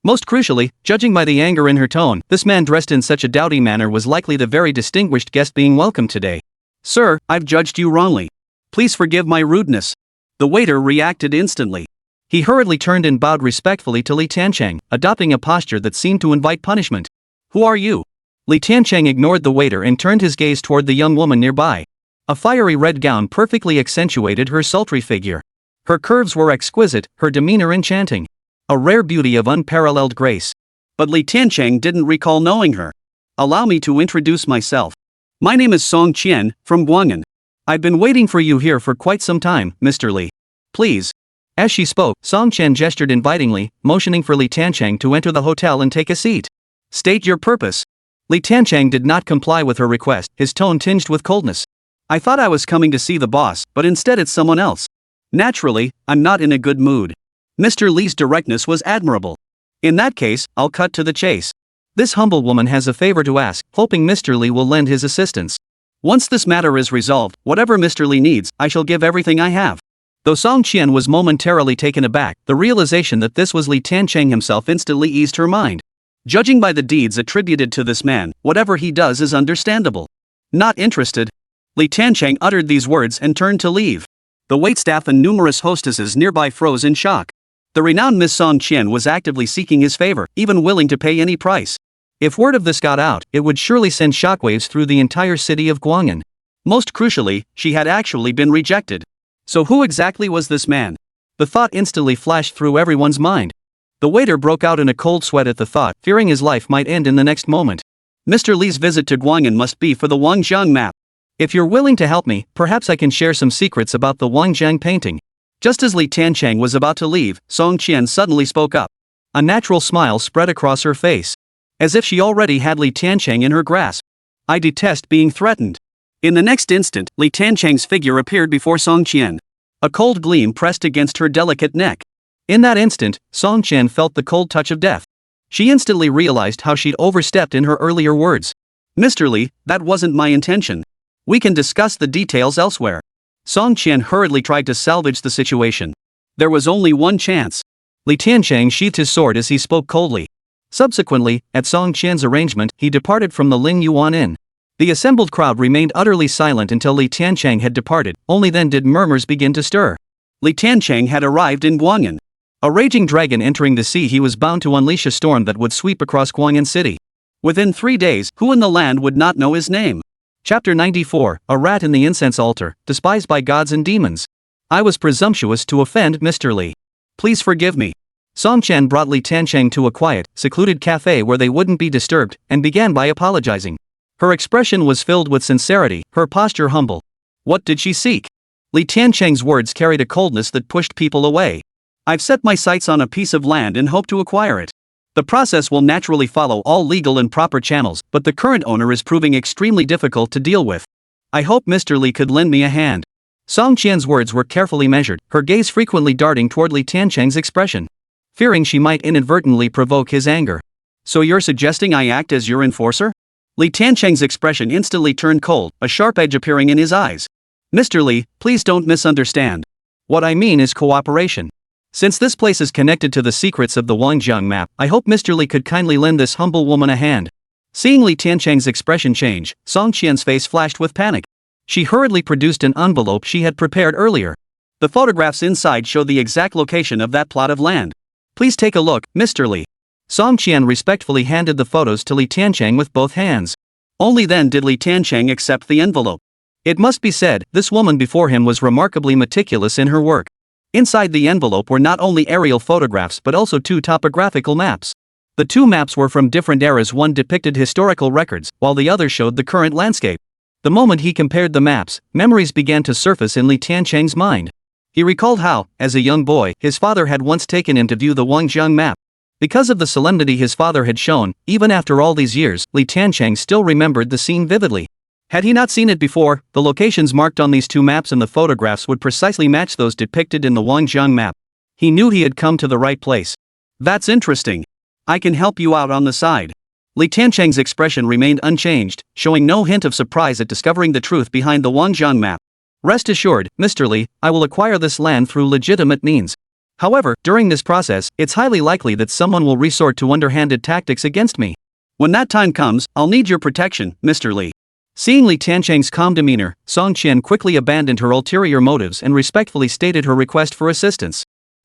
Most crucially, judging by the anger in her tone, this man dressed in such a dowdy manner was likely the very distinguished guest being welcomed today. Sir, I've judged you wrongly. Please forgive my rudeness. The waiter reacted instantly. He hurriedly turned and bowed respectfully to Li Tiancheng, adopting a posture that seemed to invite punishment. Who are you? Li Tiancheng ignored the waiter and turned his gaze toward the young woman nearby. A fiery red gown perfectly accentuated her sultry figure. Her curves were exquisite, her demeanor enchanting. A rare beauty of unparalleled grace. But Li Tiancheng didn't recall knowing her. Allow me to introduce myself. My name is Song Chen, from Guang'an. I've been waiting for you here for quite some time, Mr. Li. Please. As she spoke, Song Chen gestured invitingly, motioning for Li Tiancheng to enter the hotel and take a seat. State your purpose. Li Tiancheng did not comply with her request, his tone tinged with coldness. I thought I was coming to see the boss, but instead it's someone else. Naturally, I'm not in a good mood. Mr. Li's directness was admirable. In that case, I'll cut to the chase. This humble woman has a favor to ask, hoping Mr. Li will lend his assistance. Once this matter is resolved, whatever Mr. Li needs, I shall give everything I have. Though Song Chen was momentarily taken aback, the realization that this was Li Tiancheng himself instantly eased her mind. Judging by the deeds attributed to this man, whatever he does is understandable. Not interested. Li Tiancheng uttered these words and turned to leave. The waitstaff and numerous hostesses nearby froze in shock. The renowned Miss Song Qian was actively seeking his favor, even willing to pay any price. If word of this got out, it would surely send shockwaves through the entire city of Guang'an. Most crucially, she had actually been rejected. So who exactly was this man? The thought instantly flashed through everyone's mind. The waiter broke out in a cold sweat at the thought, fearing his life might end in the next moment. Mr. Li's visit to Guang'an must be for the Wangjiang map. If you're willing to help me, perhaps I can share some secrets about the Wangjiang painting. Just as Li Tiancheng was about to leave, Song Qian suddenly spoke up. A natural smile spread across her face. As if she already had Li Tiancheng in her grasp. I detest being threatened. In the next instant, Li Tiancheng's figure appeared before Song Qian. A cold gleam pressed against her delicate neck. In that instant, Song Qian felt the cold touch of death. She instantly realized how she'd overstepped in her earlier words. Mr. Li, that wasn't my intention. We can discuss the details elsewhere. Song Qian hurriedly tried to salvage the situation. There was only one chance. Li Tiancheng sheathed his sword as he spoke coldly. Subsequently, at Song Qian's arrangement, he departed from the Ling Yuan Inn. The assembled crowd remained utterly silent until Li Tiancheng had departed, only then did murmurs begin to stir. Li Tiancheng had arrived in Guang'an. A raging dragon entering the sea, he was bound to unleash a storm that would sweep across Guang'an City. Within 3 days, who in the land would not know his name? Chapter 94, A Rat in the Incense Altar, Despised by Gods and Demons. I was presumptuous to offend Mr. Li. Please forgive me. Song Qian brought Li Tiancheng to a quiet, secluded cafe where they wouldn't be disturbed, and began by apologizing. Her expression was filled with sincerity, her posture humble. What did she seek? Li Tiancheng's words carried a coldness that pushed people away. I've set my sights on a piece of land and hope to acquire it. The process will naturally follow all legal and proper channels, but the current owner is proving extremely difficult to deal with. I hope Mr. Li could lend me a hand. Song Qian's words were carefully measured, her gaze frequently darting toward Li Tiancheng's expression. Fearing she might inadvertently provoke his anger. So you're suggesting I act as your enforcer? Li Tiancheng's expression instantly turned cold, a sharp edge appearing in his eyes. Mr. Li, please don't misunderstand. What I mean is cooperation. Since this place is connected to the secrets of the Wangjiang map, I hope Mr. Li could kindly lend this humble woman a hand. Seeing Li Tiancheng's expression change, Song Qian's face flashed with panic. She hurriedly produced an envelope she had prepared earlier. The photographs inside show the exact location of that plot of land. Please take a look, Mr. Li. Song Qian respectfully handed the photos to Li Tiancheng with both hands. Only then did Li Tiancheng accept the envelope. It must be said, this woman before him was remarkably meticulous in her work. Inside the envelope were not only aerial photographs but also 2 topographical maps. The 2 maps were from different eras, one depicted historical records, while the other showed the current landscape. The moment he compared the maps, memories began to surface in Li Tiancheng's mind. He recalled how, as a young boy, his father had once taken him to view the Wangjiang map. Because of the solemnity his father had shown, even after all these years, Li Tiancheng still remembered the scene vividly. Had he not seen it before, the locations marked on these 2 maps and the photographs would precisely match those depicted in the Wangjiang map. He knew he had come to the right place. That's interesting. I can help you out on the side. Li Tiancheng's expression remained unchanged, showing no hint of surprise at discovering the truth behind the Wangjiang map. Rest assured, Mr. Li, I will acquire this land through legitimate means. However, during this process, it's highly likely that someone will resort to underhanded tactics against me. When that time comes, I'll need your protection, Mr. Li. Seeing Li Tiancheng's calm demeanor, Song Qian quickly abandoned her ulterior motives and respectfully stated her request for assistance.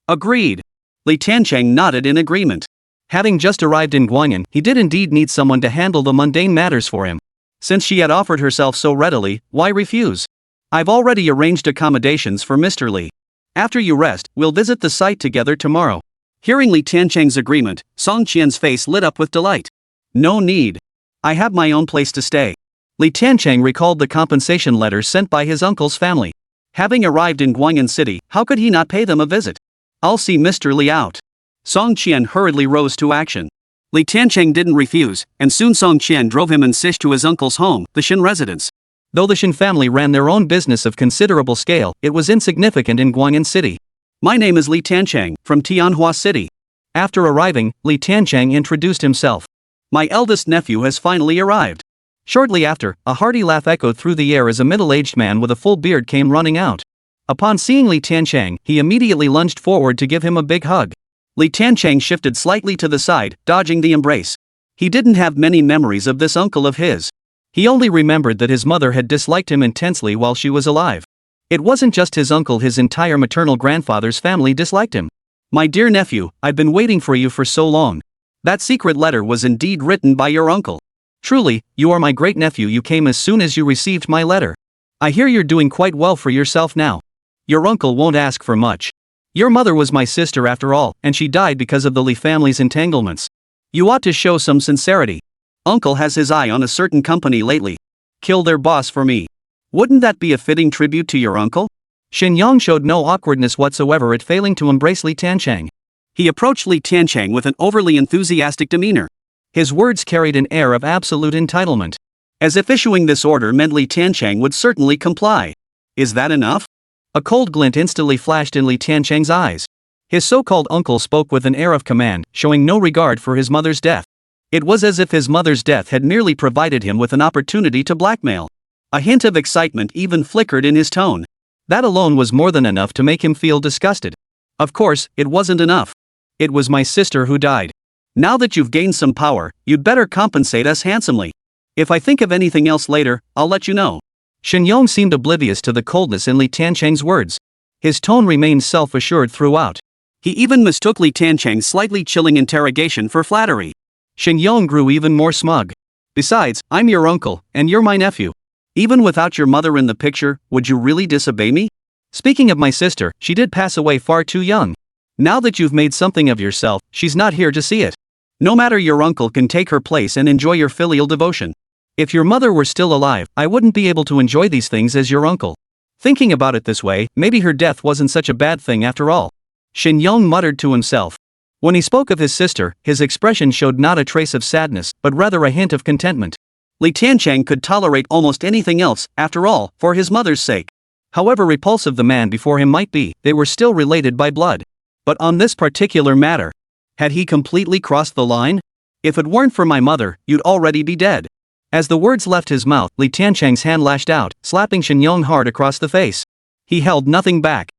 Agreed. Li Tiancheng nodded in agreement. Having just arrived in Guang'an, he did indeed need someone to handle the mundane matters for him. Since she had offered herself so readily, why refuse? I've already arranged accommodations for Mr. Li. After you rest, we'll visit the site together tomorrow. Hearing Li Tiancheng's agreement, Song Qian's face lit up with delight. No need. I have my own place to stay. Li Tiancheng recalled the compensation letters sent by his uncle's family. Having arrived in Guang'an City, how could he not pay them a visit? I'll see Mr. Li out. Song Qian hurriedly rose to action. Li Tiancheng didn't refuse, and soon Song Qian drove him and Sish to his uncle's home, the Chen residence. Though the Chen family ran their own business of considerable scale, it was insignificant in Guang'an City. My name is Li Tiancheng, from Tianhua City. After arriving, Li Tiancheng introduced himself. My eldest nephew has finally arrived. Shortly after, a hearty laugh echoed through the air as a middle-aged man with a full beard came running out. Upon seeing Li Tiancheng, he immediately lunged forward to give him a big hug. Li Tiancheng shifted slightly to the side, dodging the embrace. He didn't have many memories of this uncle of his. He only remembered that his mother had disliked him intensely while she was alive. It wasn't just his uncle, his entire maternal grandfather's family disliked him. My dear nephew, I've been waiting for you for so long. That secret letter was indeed written by your uncle. Truly, you are my great nephew. You came as soon as you received my letter. I hear you're doing quite well for yourself now. Your uncle won't ask for much. Your mother was my sister after all, and she died because of the Li family's entanglements. You ought to show some sincerity. Uncle has his eye on a certain company lately. Kill their boss for me. Wouldn't that be a fitting tribute to your uncle? Shenyang showed no awkwardness whatsoever at failing to embrace Li Tiancheng. He approached Li Tiancheng with an overly enthusiastic demeanor. His words carried an air of absolute entitlement. As if issuing this order meant Li Tiancheng would certainly comply. Is that enough? A cold glint instantly flashed in Li Tiancheng's eyes. His so-called uncle spoke with an air of command, showing no regard for his mother's death. It was as if his mother's death had merely provided him with an opportunity to blackmail. A hint of excitement even flickered in his tone. That alone was more than enough to make him feel disgusted. Of course, it wasn't enough. It was my sister who died. Now that you've gained some power, you'd better compensate us handsomely. If I think of anything else later, I'll let you know. Shenyang seemed oblivious to the coldness in Li Tiancheng's words. His tone remained self-assured throughout. He even mistook Li Tiancheng's slightly chilling interrogation for flattery. Shenyang grew even more smug. Besides, I'm your uncle, and you're my nephew. Even without your mother in the picture, would you really disobey me? Speaking of my sister, she did pass away far too young. Now that you've made something of yourself, she's not here to see it. No matter, your uncle can take her place and enjoy your filial devotion. If your mother were still alive, I wouldn't be able to enjoy these things as your uncle. Thinking about it this way, maybe her death wasn't such a bad thing after all. Shenyang muttered to himself. When he spoke of his sister, his expression showed not a trace of sadness, but rather a hint of contentment. Li Tiancheng could tolerate almost anything else, after all, for his mother's sake. However repulsive the man before him might be, they were still related by blood. But on this particular matter, had he completely crossed the line? If it weren't for my mother, you'd already be dead. As the words left his mouth, Li Tiancheng's hand lashed out, slapping Shenyang hard across the face. He held nothing back.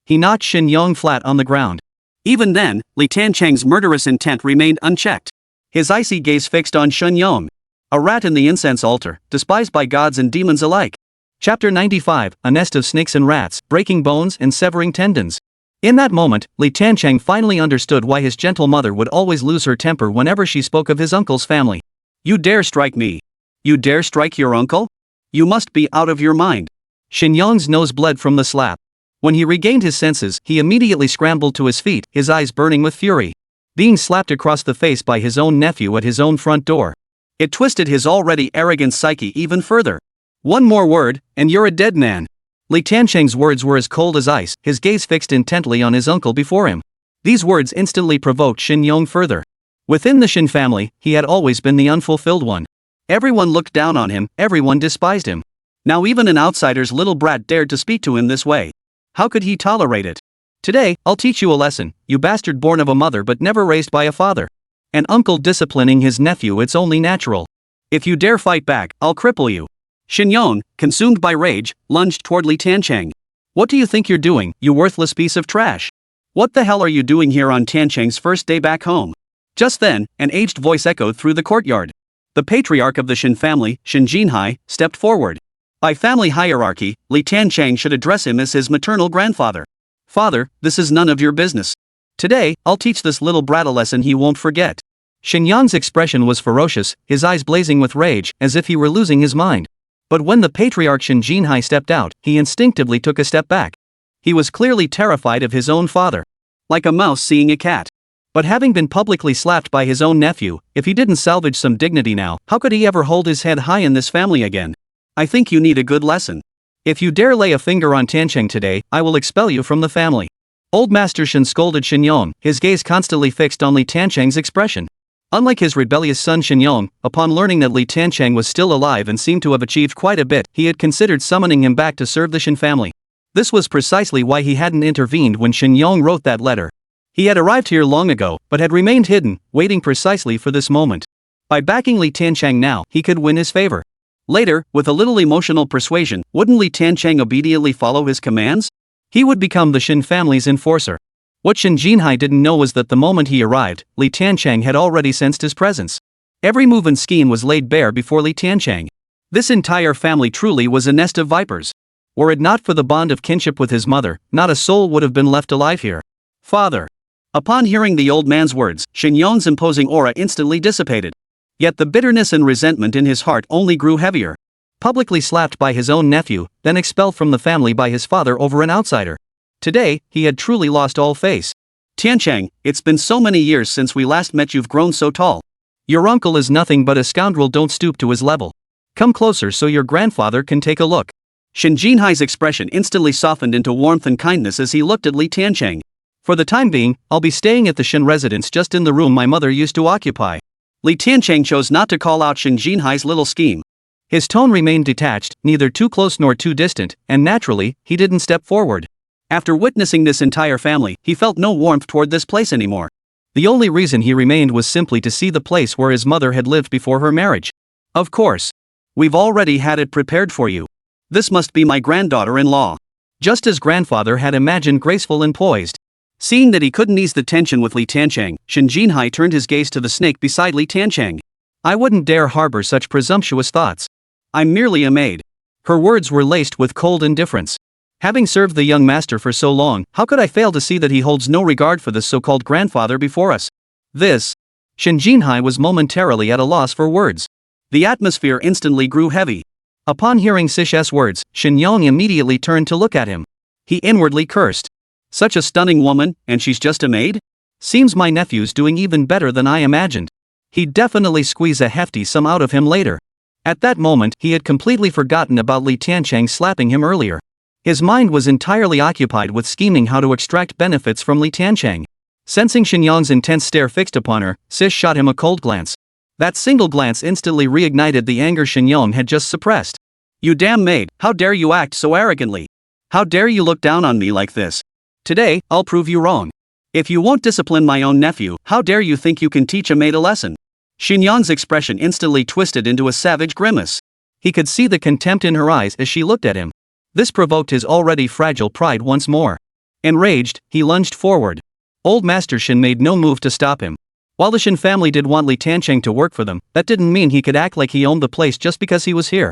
He knocked Shenyang flat on the ground. Even then, Li Tiancheng's murderous intent remained unchecked. His icy gaze fixed on Shenyang. A rat in the incense altar, despised by gods and demons alike. Chapter 95, A Nest of Snakes and Rats, Breaking Bones and Severing Tendons. In that moment, Li Tiancheng finally understood why his gentle mother would always lose her temper whenever she spoke of his uncle's family. You dare strike me? You dare strike your uncle? You must be out of your mind. Shenyang's nose bled from the slap. When he regained his senses, he immediately scrambled to his feet, his eyes burning with fury. Being slapped across the face by his own nephew at his own front door. It twisted his already arrogant psyche even further. One more word, and you're a dead man. Li Tiancheng's words were as cold as ice, his gaze fixed intently on his uncle before him. These words instantly provoked Shenyang further. Within the Chen family, he had always been the unfulfilled one. Everyone looked down on him, everyone despised him. Now even an outsider's little brat dared to speak to him this way. How could he tolerate it? Today, I'll teach you a lesson, you bastard born of a mother but never raised by a father. An uncle disciplining his nephew, it's only natural. If you dare fight back, I'll cripple you. Shenyang, consumed by rage, lunged toward Li Tiancheng. What do you think you're doing, you worthless piece of trash? What the hell are you doing here on Tiancheng's first day back home? Just then, an aged voice echoed through the courtyard. The patriarch of the Chen family, Shen Jinhai, stepped forward. By family hierarchy, Li Tiancheng should address him as his maternal grandfather. Father, this is none of your business. Today, I'll teach this little brat a lesson he won't forget. Shenyang's expression was ferocious, his eyes blazing with rage, as if he were losing his mind. But when the patriarch Shen Jinhai stepped out, he instinctively took a step back. He was clearly terrified of his own father. Like a mouse seeing a cat. But having been publicly slapped by his own nephew, if he didn't salvage some dignity now, how could he ever hold his head high in this family again? I think you need a good lesson. If you dare lay a finger on Tiancheng today, I will expel you from the family. Old Master Shen scolded Shenyang, his gaze constantly fixed on Li Tiancheng's expression. Unlike his rebellious son Shenyang, upon learning that Li Tiancheng was still alive and seemed to have achieved quite a bit, he had considered summoning him back to serve the Shen family. This was precisely why he hadn't intervened when Shenyang wrote that letter. He had arrived here long ago, but had remained hidden, waiting precisely for this moment. By backing Li Tiancheng now, he could win his favor. Later, with a little emotional persuasion, wouldn't Li Tiancheng obediently follow his commands? He would become the Shen family's enforcer. What Shen Jinhai didn't know was that the moment he arrived, Li Tiancheng had already sensed his presence. Every move and scheme was laid bare before Li Tiancheng. This entire family truly was a nest of vipers. Were it not for the bond of kinship with his mother, not a soul would have been left alive here. Father. Upon hearing the old man's words, Shen Yong's imposing aura instantly dissipated. Yet the bitterness and resentment in his heart only grew heavier. Publicly slapped by his own nephew, then expelled from the family by his father over an outsider. Today, he had truly lost all face. Tiancheng, it's been so many years since we last met, you've grown so tall. Your uncle is nothing but a scoundrel, don't stoop to his level. Come closer so your grandfather can take a look. Shen Jinhai's expression instantly softened into warmth and kindness as he looked at Li Tiancheng. For the time being, I'll be staying at the Shen residence just in the room my mother used to occupy. Li Tiancheng chose not to call out Shen Jinhai's little scheme. His tone remained detached, neither too close nor too distant, and naturally, he didn't step forward. After witnessing this entire family, he felt no warmth toward this place anymore. The only reason he remained was simply to see the place where his mother had lived before her marriage. Of course. We've already had it prepared for you. This must be my granddaughter-in-law. Just as grandfather had imagined, graceful and poised. Seeing that he couldn't ease the tension with Li Tiancheng, Shen Jinhai turned his gaze to the snake beside Li Tiancheng. I wouldn't dare harbor such presumptuous thoughts. I'm merely a maid. Her words were laced with cold indifference. Having served the young master for so long, how could I fail to see that he holds no regard for this so-called grandfather before us? This. Shen Jinhai was momentarily at a loss for words. The atmosphere instantly grew heavy. Upon hearing Sish's words, Shen Yong immediately turned to look at him. He inwardly cursed. Such a stunning woman, and she's just a maid? Seems my nephew's doing even better than I imagined. He'd definitely squeeze a hefty sum out of him later. At that moment, he had completely forgotten about Li Tiancheng slapping him earlier. His mind was entirely occupied with scheming how to extract benefits from Li Tiancheng. Sensing Shen Yong's intense stare fixed upon her, Sish shot him a cold glance. That single glance instantly reignited the anger Shen Yong had just suppressed. You damn maid, how dare you act so arrogantly? How dare you look down on me like this? Today, I'll prove you wrong. If you won't discipline my own nephew, how dare you think you can teach a maid a lesson? Shen Yong's expression instantly twisted into a savage grimace. He could see the contempt in her eyes as she looked at him. This provoked his already fragile pride once more. Enraged, he lunged forward. Old Master Shen made no move to stop him. While the Shen family did want Li Tiancheng to work for them, that didn't mean he could act like he owned the place just because he was here.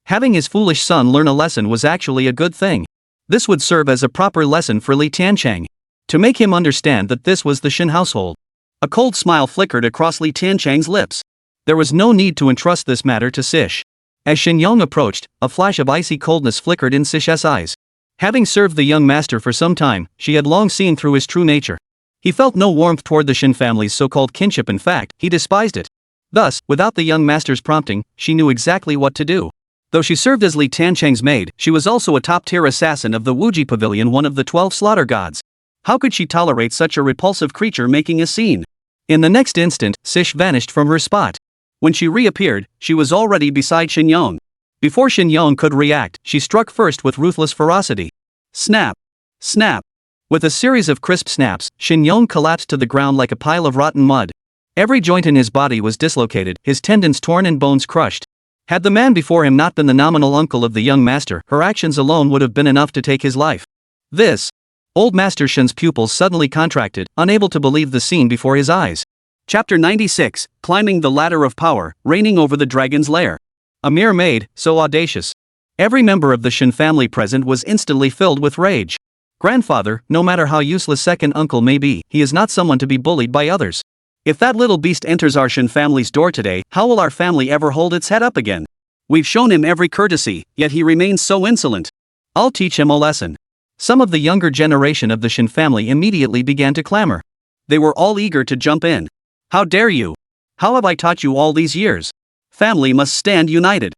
Having his foolish son learn a lesson was actually a good thing. This would serve as a proper lesson for Li Tiancheng. To make him understand that this was the Shen household. A cold smile flickered across Li Tiancheng's lips. There was no need to entrust this matter to Sish. As Shen Yong approached, a flash of icy coldness flickered in Sish's eyes. Having served the young master for some time, she had long seen through his true nature. He felt no warmth toward the Shen family's so-called kinship, in fact, he despised it. Thus, without the young master's prompting, she knew exactly what to do. Though she served as Li Tiancheng's maid, she was also a top-tier assassin of the Wuji Pavilion, one of the 12 slaughter gods. How could she tolerate such a repulsive creature making a scene? In the next instant, Sish vanished from her spot. When she reappeared, she was already beside Shen Yong. Before Shen Yong could react, she struck first with ruthless ferocity. Snap! Snap! With a series of crisp snaps, Shen Yong collapsed to the ground like a pile of rotten mud. Every joint in his body was dislocated, his tendons torn and bones crushed. Had the man before him not been the nominal uncle of the young master, her actions alone would have been enough to take his life. This. Old Master Shen's pupils suddenly contracted, unable to believe the scene before his eyes. Chapter 96, Climbing the Ladder of Power, Reigning Over the Dragon's Lair. A mere maid, so audacious. Every member of the Shen family present was instantly filled with rage. Grandfather, no matter how useless second uncle may be, he is not someone to be bullied by others. If that little beast enters our Shen family's door today, how will our family ever hold its head up again? We've shown him every courtesy, yet he remains so insolent. I'll teach him a lesson. Some of the younger generation of the Shen family immediately began to clamor. They were all eager to jump in. How dare you? How have I taught you all these years? Family must stand united.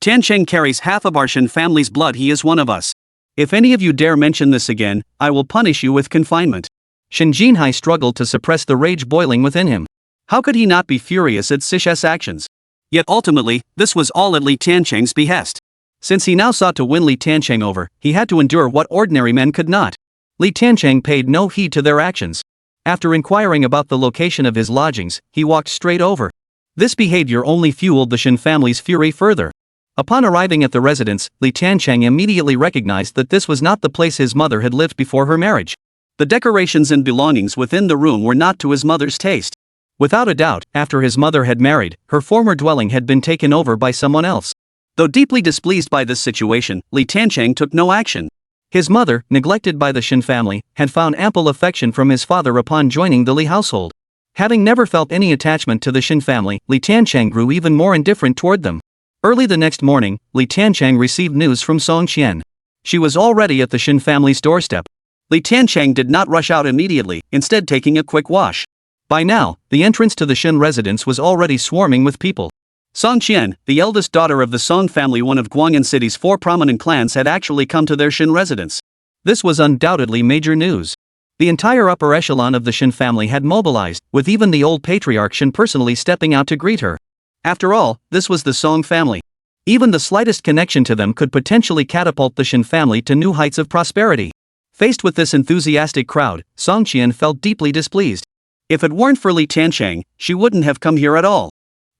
Tiancheng carries half of our Shen family's blood, he is one of us. If any of you dare mention this again, I will punish you with confinement. Shen Jinhai struggled to suppress the rage boiling within him. How could he not be furious at Sish's actions? Yet ultimately, this was all at Li Tiancheng's behest. Since he now sought to win Li Tiancheng over, he had to endure what ordinary men could not. Li Tiancheng paid no heed to their actions. After inquiring about the location of his lodgings, he walked straight over. This behavior only fueled the Shen family's fury further. Upon arriving at the residence, Li Tiancheng immediately recognized that this was not the place his mother had lived before her marriage. The decorations and belongings within the room were not to his mother's taste. Without a doubt, after his mother had married, her former dwelling had been taken over by someone else. Though deeply displeased by this situation, Li Tiancheng took no action. His mother, neglected by the Chen family, had found ample affection from his father upon joining the Li household. Having never felt any attachment to the Chen family, Li Tiancheng grew even more indifferent toward them. Early the next morning, Li Tiancheng received news from Song Qian. She was already at the Chen family's doorstep. Li Tiancheng did not rush out immediately, instead taking a quick wash. By now, the entrance to the Chen residence was already swarming with people. Song Qian, the eldest daughter of the Song family, one of Guang'an City's 4 prominent clans, had actually come to their Chen residence. This was undoubtedly major news. The entire upper echelon of the Chen family had mobilized, with even the old patriarch Chen personally stepping out to greet her. After all, this was the Song family. Even the slightest connection to them could potentially catapult the Chen family to new heights of prosperity. Faced with this enthusiastic crowd, Song Qian felt deeply displeased. If it weren't for Li Tiancheng, she wouldn't have come here at all.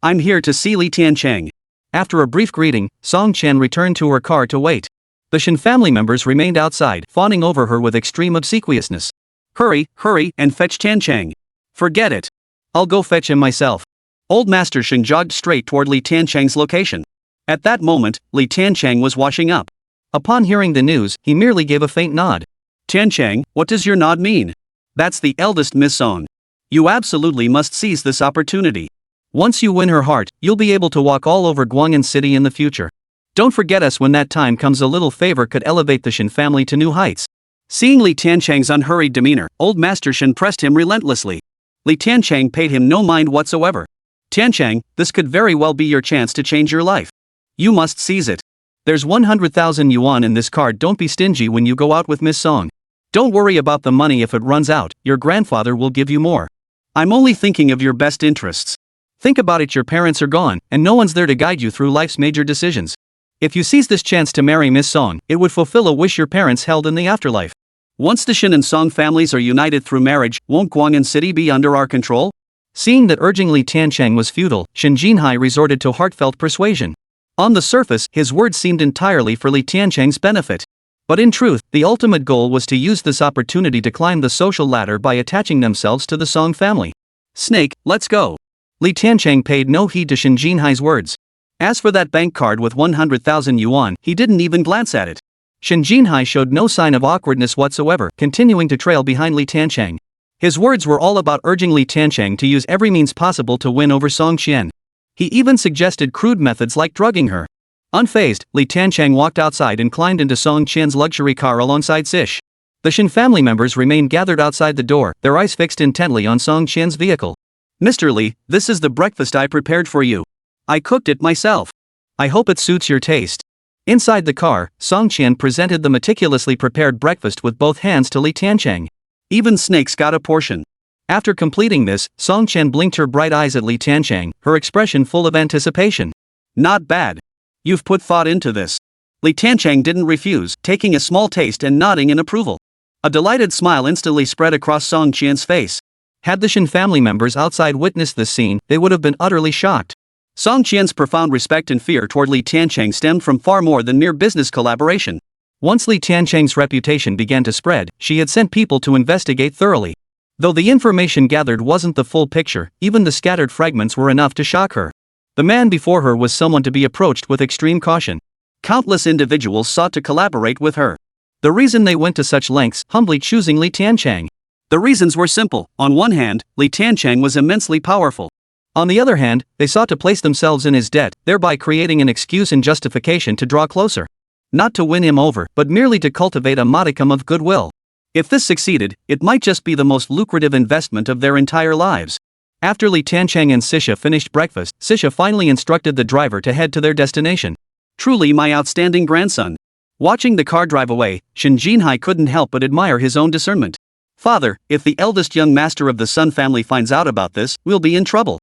I'm here to see Li Tiancheng. After a brief greeting, Song Qian returned to her car to wait. The Chen family members remained outside, fawning over her with extreme obsequiousness. Hurry, and fetch Tiancheng. Forget it. I'll go fetch him myself. Old Master Chen jogged straight toward Li Tiancheng's location. At that moment, Li Tiancheng was washing up. Upon hearing the news, he merely gave a faint nod. Tiancheng, what does your nod mean? That's the eldest Miss Song. You absolutely must seize this opportunity. Once you win her heart, you'll be able to walk all over Guang'an City in the future. Don't forget us when that time comes. A little favor could elevate the Chen family to new heights. Seeing Li Tiancheng's unhurried demeanor, old Master Chen pressed him relentlessly. Li Tiancheng paid him no mind whatsoever. Tiancheng, this could very well be your chance to change your life. You must seize it. There's 100,000 yuan in this card. Don't be stingy when you go out with Miss Song. Don't worry about the money. If it runs out, your grandfather will give you more. I'm only thinking of your best interests. Think about it. Your parents are gone, and no one's there to guide you through life's major decisions. If you seize this chance to marry Miss Song, it would fulfill a wish your parents held in the afterlife. Once the Chen and Song families are united through marriage, won't Guang'an City be under our control? Seeing that urging Li Tiancheng was futile, Shen Jinhai resorted to heartfelt persuasion. On the surface, his words seemed entirely for Li Tiancheng's benefit. But in truth, the ultimate goal was to use this opportunity to climb the social ladder by attaching themselves to the Song family. Snake, let's go. Li Tiancheng paid no heed to Shen Jinhai's words. As for that bank card with 100,000 yuan, he didn't even glance at it. Shen Jinhai showed no sign of awkwardness whatsoever, continuing to trail behind Li Tiancheng. His words were all about urging Li Tiancheng to use every means possible to win over Song Qian. He even suggested crude methods like drugging her. Unfazed, Li Tiancheng walked outside and climbed into Song Qian's luxury car alongside Sish. The Shen family members remained gathered outside the door, their eyes fixed intently on Song Qian's vehicle. Mr. Li, this is the breakfast I prepared for you. I cooked it myself. I hope it suits your taste. Inside the car, Song Qian presented the meticulously prepared breakfast with both hands to Li Tiancheng. Even snakes got a portion. After completing this, Song Qian blinked her bright eyes at Li Tiancheng, her expression full of anticipation. Not bad. You've put thought into this. Li Tiancheng didn't refuse, taking a small taste and nodding in approval. A delighted smile instantly spread across Song Qian's face. Had the Chen family members outside witnessed this scene, they would have been utterly shocked. Song Qian's profound respect and fear toward Li Tiancheng stemmed from far more than mere business collaboration. Once Li Tiancheng's reputation began to spread, she had sent people to investigate thoroughly. Though the information gathered wasn't the full picture, even the scattered fragments were enough to shock her. The man before her was someone to be approached with extreme caution. Countless individuals sought to collaborate with her. The reason they went to such lengths, humbly choosing Li Tiancheng. The reasons were simple. On one hand, Li Tiancheng was immensely powerful. On the other hand, they sought to place themselves in his debt, thereby creating an excuse and justification to draw closer. Not to win him over, but merely to cultivate a modicum of goodwill. If this succeeded, it might just be the most lucrative investment of their entire lives. After Li Tiancheng and Sisha finished breakfast, Sisha finally instructed the driver to head to their destination. Truly my outstanding grandson. Watching the car drive away, Shen Jinhai couldn't help but admire his own discernment. Father, if the eldest young master of the Sun family finds out about this, we'll be in trouble.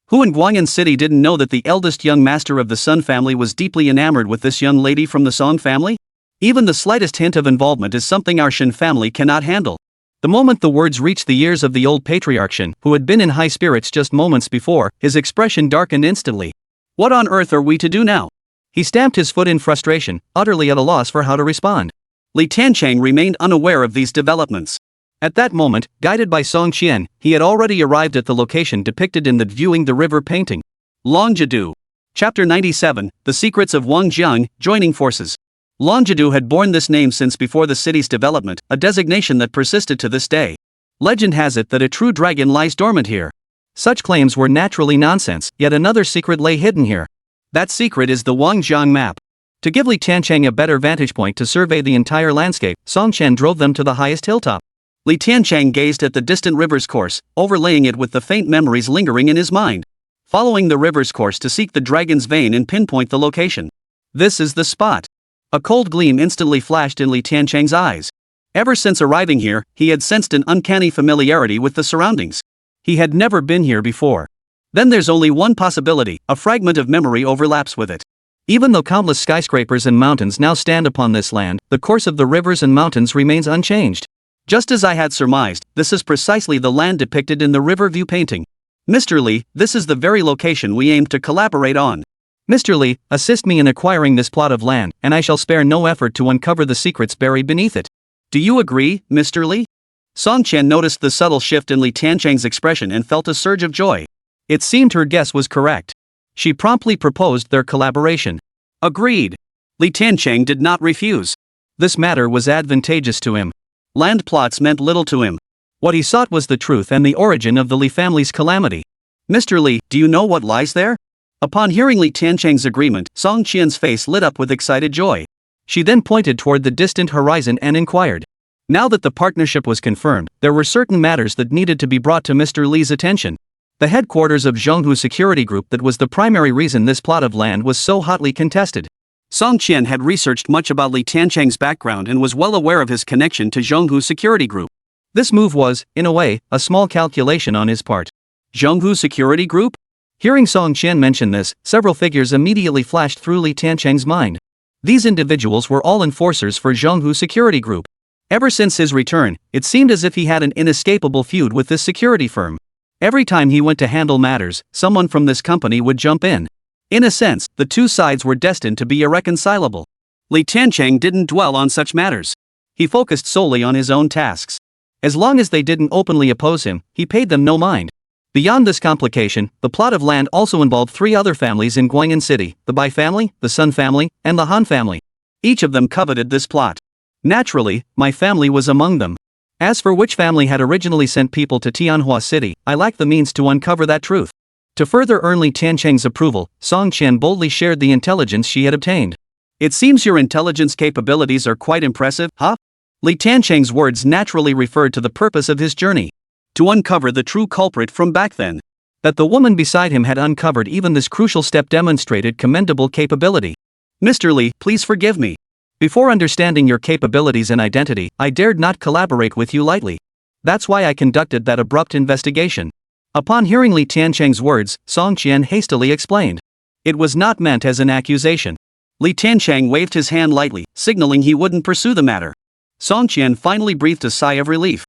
Who in Guang'an City didn't know that the eldest young master of the Sun family was deeply enamored with this young lady from the Song family? Even the slightest hint of involvement is something our Shen family cannot handle. The moment the words reached the ears of the old patriarch Chen, who had been in high spirits just moments before, his expression darkened instantly. What on earth are we to do now? He stamped his foot in frustration, utterly at a loss for how to respond. Li Tiancheng remained unaware of these developments. At that moment, guided by Song Qian, he had already arrived at the location depicted in the Viewing the River painting. Long Jadu. Chapter 97, The Secrets of Wang Jiang, Joining Forces. Longitude had borne this name since before the city's development, a designation that persisted to this day. Legend has it that a true dragon lies dormant here. Such claims were naturally nonsense, yet another secret lay hidden here. That secret is the Wang Jiang map. To give Li Tiancheng a better vantage point to survey the entire landscape, Song Chen drove them to the highest hilltop. Li Tiancheng gazed at the distant river's course, overlaying it with the faint memories lingering in his mind. Following the river's course to seek the dragon's vein and pinpoint the location. This is the spot. A cold gleam instantly flashed in Li Tiancheng's eyes. Ever since arriving here, he had sensed an uncanny familiarity with the surroundings. He had never been here before. Then there's only one possibility, a fragment of memory overlaps with it. Even though countless skyscrapers and mountains now stand upon this land, the course of the rivers and mountains remains unchanged. Just as I had surmised, this is precisely the land depicted in the river view painting. Mr. Li, this is the very location we aimed to collaborate on. Mr. Li, assist me in acquiring this plot of land, and I shall spare no effort to uncover the secrets buried beneath it. Do you agree, Mr. Li? Song Chen noticed the subtle shift in Li Tiancheng's expression and felt a surge of joy. It seemed her guess was correct. She promptly proposed their collaboration. Agreed. Li Tiancheng did not refuse. This matter was advantageous to him. Land plots meant little to him. What he sought was the truth and the origin of the Li family's calamity. Mr. Li, do you know what lies there? Upon hearing Li Tiancheng's agreement, Song Qian's face lit up with excited joy. She then pointed toward the distant horizon and inquired. Now that the partnership was confirmed, there were certain matters that needed to be brought to Mr. Li's attention. The headquarters of Tianhua Security Group that was the primary reason this plot of land was so hotly contested. Song Qian had researched much about Li Tiancheng's background and was well aware of his connection to Tianhua Security Group. This move was, in a way, a small calculation on his part. Tianhua Security Group? Hearing Song Qian mention this, several figures immediately flashed through Li Tiancheng's mind. These individuals were all enforcers for Tianhua Security Group. Ever since his return, it seemed as if he had an inescapable feud with this security firm. Every time he went to handle matters, someone from this company would jump in. In a sense, the two sides were destined to be irreconcilable. Li Tiancheng didn't dwell on such matters. He focused solely on his own tasks. As long as they didn't openly oppose him, he paid them no mind. Beyond this complication, the plot of land also involved three other families in Guanyin City, the Bai family, the Sun family, and the Han family. Each of them coveted this plot. Naturally, my family was among them. As for which family had originally sent people to Tianhua City, I lacked the means to uncover that truth. To further earn Li Tiancheng's approval, Song Qian boldly shared the intelligence she had obtained. It seems your intelligence capabilities are quite impressive, huh? Li Tiancheng's words naturally referred to the purpose of his journey. To uncover the true culprit from back then. That the woman beside him had uncovered even this crucial step demonstrated commendable capability. Mr. Li, please forgive me. Before understanding your capabilities and identity, I dared not collaborate with you lightly. That's why I conducted that abrupt investigation. Upon hearing Li Tiancheng's words, Song Qian hastily explained. It was not meant as an accusation. Li Tiancheng waved his hand lightly, signaling he wouldn't pursue the matter. Song Qian finally breathed a sigh of relief.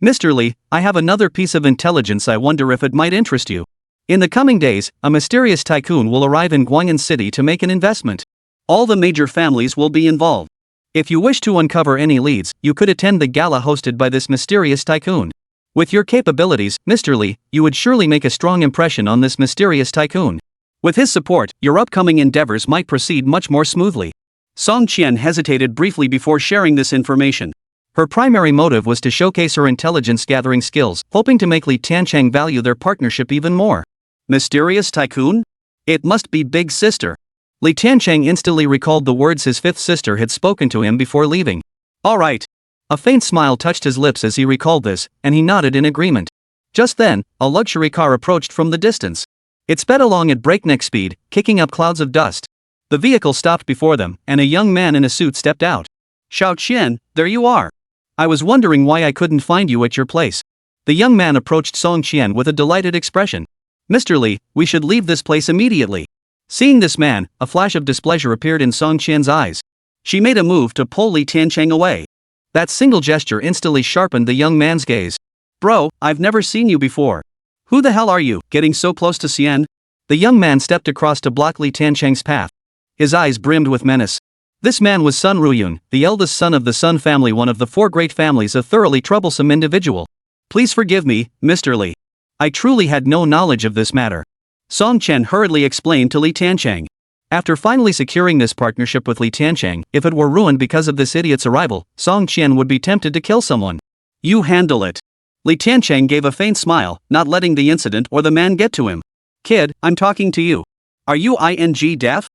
Mr. Li, I have another piece of intelligence I wonder if it might interest you. In the coming days, a mysterious tycoon will arrive in Guanyin City to make an investment. All the major families will be involved. If you wish to uncover any leads, you could attend the gala hosted by this mysterious tycoon. With your capabilities, Mr. Li, you would surely make a strong impression on this mysterious tycoon. With his support, your upcoming endeavors might proceed much more smoothly. Song Qian hesitated briefly before sharing this information. Her primary motive was to showcase her intelligence-gathering skills, hoping to make Li Tiancheng value their partnership even more. Mysterious tycoon? It must be Big Sister. Li Tiancheng instantly recalled the words his fifth sister had spoken to him before leaving. All right. A faint smile touched his lips as he recalled this, and he nodded in agreement. Just then, a luxury car approached from the distance. It sped along at breakneck speed, kicking up clouds of dust. The vehicle stopped before them, and a young man in a suit stepped out. Xiao Qian, there you are. I was wondering why I couldn't find you at your place. The young man approached Song Qian with a delighted expression. Mr. Li, we should leave this place immediately. Seeing this man, a flash of displeasure appeared in Song Qian's eyes. She made a move to pull Li Tiancheng away. That single gesture instantly sharpened the young man's gaze. Bro, I've never seen you before. Who the hell are you, getting so close to Xian? The young man stepped across to block Li Tiancheng's path. His eyes brimmed with menace. This man was Sun Ruyun, the eldest son of the Sun family, one of the four great families, a thoroughly troublesome individual. Please forgive me, Mr. Li. I truly had no knowledge of this matter. Song Chen hurriedly explained to Li Tiancheng. After finally securing this partnership with Li Tiancheng, if it were ruined because of this idiot's arrival, Song Qian would be tempted to kill someone. You handle it. Li Tiancheng gave a faint smile, not letting the incident or the man get to him. Kid, I'm talking to you. Are you deaf?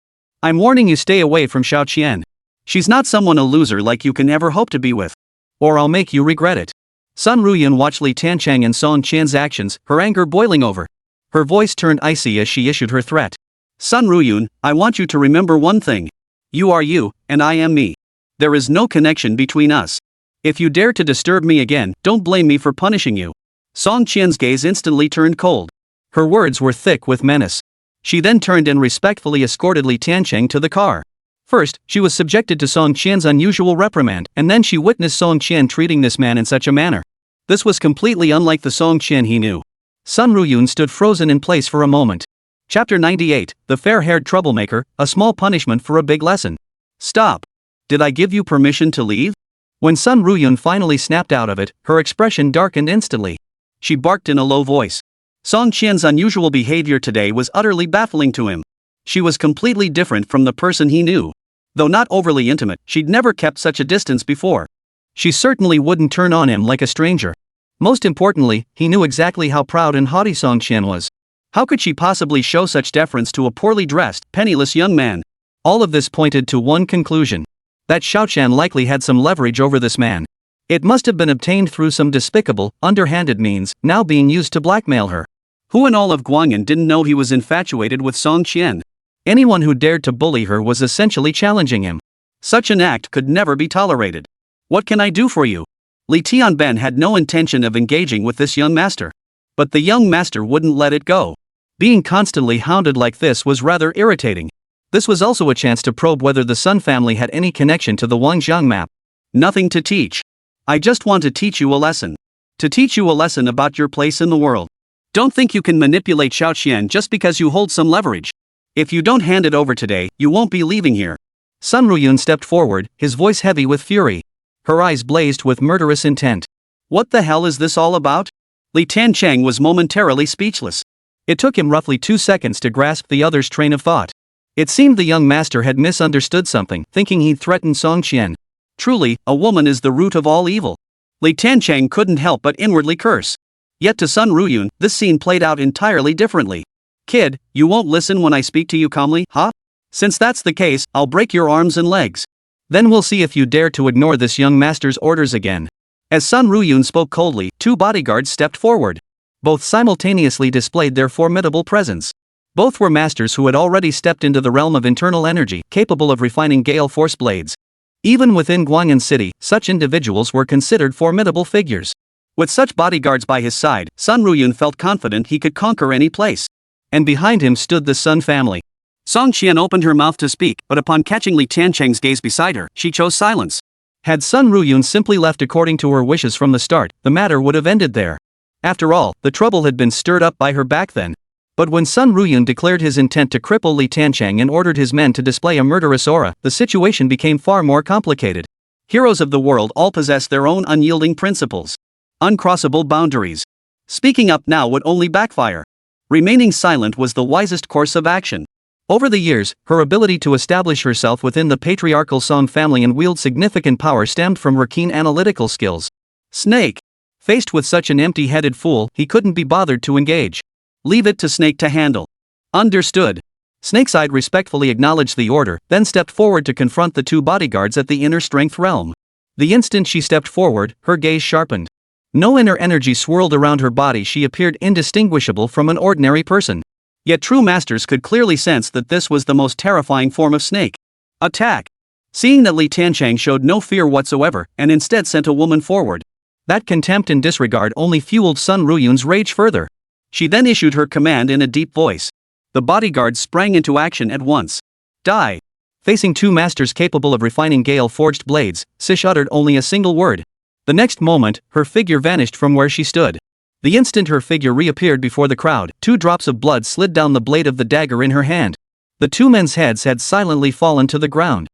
I'm warning you, stay away from Xiao Qian. She's not someone a loser like you can ever hope to be with. Or I'll make you regret it. Sun Ruyun watched Li Tiancheng and Song Qian's actions, her anger boiling over. Her voice turned icy as she issued her threat. Sun Ruyun, I want you to remember one thing. You are you, and I am me. There is no connection between us. If you dare to disturb me again, don't blame me for punishing you. Song Qian's gaze instantly turned cold. Her words were thick with menace. She then turned and respectfully escorted Li Tiancheng to the car. First, she was subjected to Song Qian's unusual reprimand, and then she witnessed Song Qian treating this man in such a manner. This was completely unlike the Song Qian he knew. Sun Ruyun stood frozen in place for a moment. Chapter 98, The Fair-Haired Troublemaker, a Small Punishment for a Big Lesson. Stop. Did I give you permission to leave? When Sun Ruyun finally snapped out of it, her expression darkened instantly. She barked in a low voice. Song Qian's unusual behavior today was utterly baffling to him. She was completely different from the person he knew. Though not overly intimate, she'd never kept such a distance before. She certainly wouldn't turn on him like a stranger. Most importantly, he knew exactly how proud and haughty Song Qian was. How could she possibly show such deference to a poorly dressed, penniless young man? All of this pointed to one conclusion. That Xiao Qian likely had some leverage over this man. It must have been obtained through some despicable, underhanded means, now being used to blackmail her. Who in all of Guangyan didn't know he was infatuated with Song Qian? Anyone who dared to bully her was essentially challenging him. Such an act could never be tolerated. What can I do for you? Li Tianben had no intention of engaging with this young master. But the young master wouldn't let it go. Being constantly hounded like this was rather irritating. This was also a chance to probe whether the Sun family had any connection to the Wangjiang map. Nothing to teach. I just want to teach you a lesson. To teach you a lesson about your place in the world. Don't think you can manipulate Xiao Qian just because you hold some leverage. If you don't hand it over today, you won't be leaving here. Sun Ruyun stepped forward, his voice heavy with fury. Her eyes blazed with murderous intent. What the hell is this all about? Li Tiancheng was momentarily speechless. It took him roughly 2 seconds to grasp the other's train of thought. It seemed the young master had misunderstood something, thinking he'd threatened Song Qian. Truly, a woman is the root of all evil. Li Tiancheng couldn't help but inwardly curse. Yet to Sun Ruyun, this scene played out entirely differently. Kid, you won't listen when I speak to you calmly, huh? Since that's the case, I'll break your arms and legs. Then we'll see if you dare to ignore this young master's orders again. As Sun Ruyun spoke coldly, 2 bodyguards stepped forward. Both simultaneously displayed their formidable presence. Both were masters who had already stepped into the realm of internal energy, capable of refining gale force blades. Even within Guangyan City, such individuals were considered formidable figures. With such bodyguards by his side, Sun Ruyun felt confident he could conquer any place. And behind him stood the Sun family. Song Qian opened her mouth to speak, but upon catching Li Tiancheng's gaze beside her, she chose silence. Had Sun Ruyun simply left according to her wishes from the start, the matter would have ended there. After all, the trouble had been stirred up by her back then. But when Sun Ruyun declared his intent to cripple Li Tiancheng and ordered his men to display a murderous aura, the situation became far more complicated. Heroes of the world all possess their own unyielding principles. Uncrossable boundaries. Speaking up now would only backfire. Remaining silent was the wisest course of action. Over the years, her ability to establish herself within the patriarchal Song family and wield significant power stemmed from her keen analytical skills. Snake. Faced with such an empty-headed fool, he couldn't be bothered to engage. Leave it to Snake to handle. Understood. Snakeside respectfully acknowledged the order, then stepped forward to confront the 2 bodyguards at the inner strength realm. The instant she stepped forward, her gaze sharpened. No inner energy swirled around her body. She appeared indistinguishable from an ordinary person. Yet true masters could clearly sense that this was the most terrifying form of snake. Attack! Seeing that Li Tiancheng showed no fear whatsoever, and instead sent a woman forward. That contempt and disregard only fueled Sun Ruyun's rage further. She then issued her command in a deep voice. The bodyguards sprang into action at once. Die! Facing 2 masters capable of refining gale-forged blades, Sish uttered only a single word. The next moment, her figure vanished from where she stood. The instant her figure reappeared before the crowd, 2 drops of blood slid down the blade of the dagger in her hand. The 2 men's heads had silently fallen to the ground.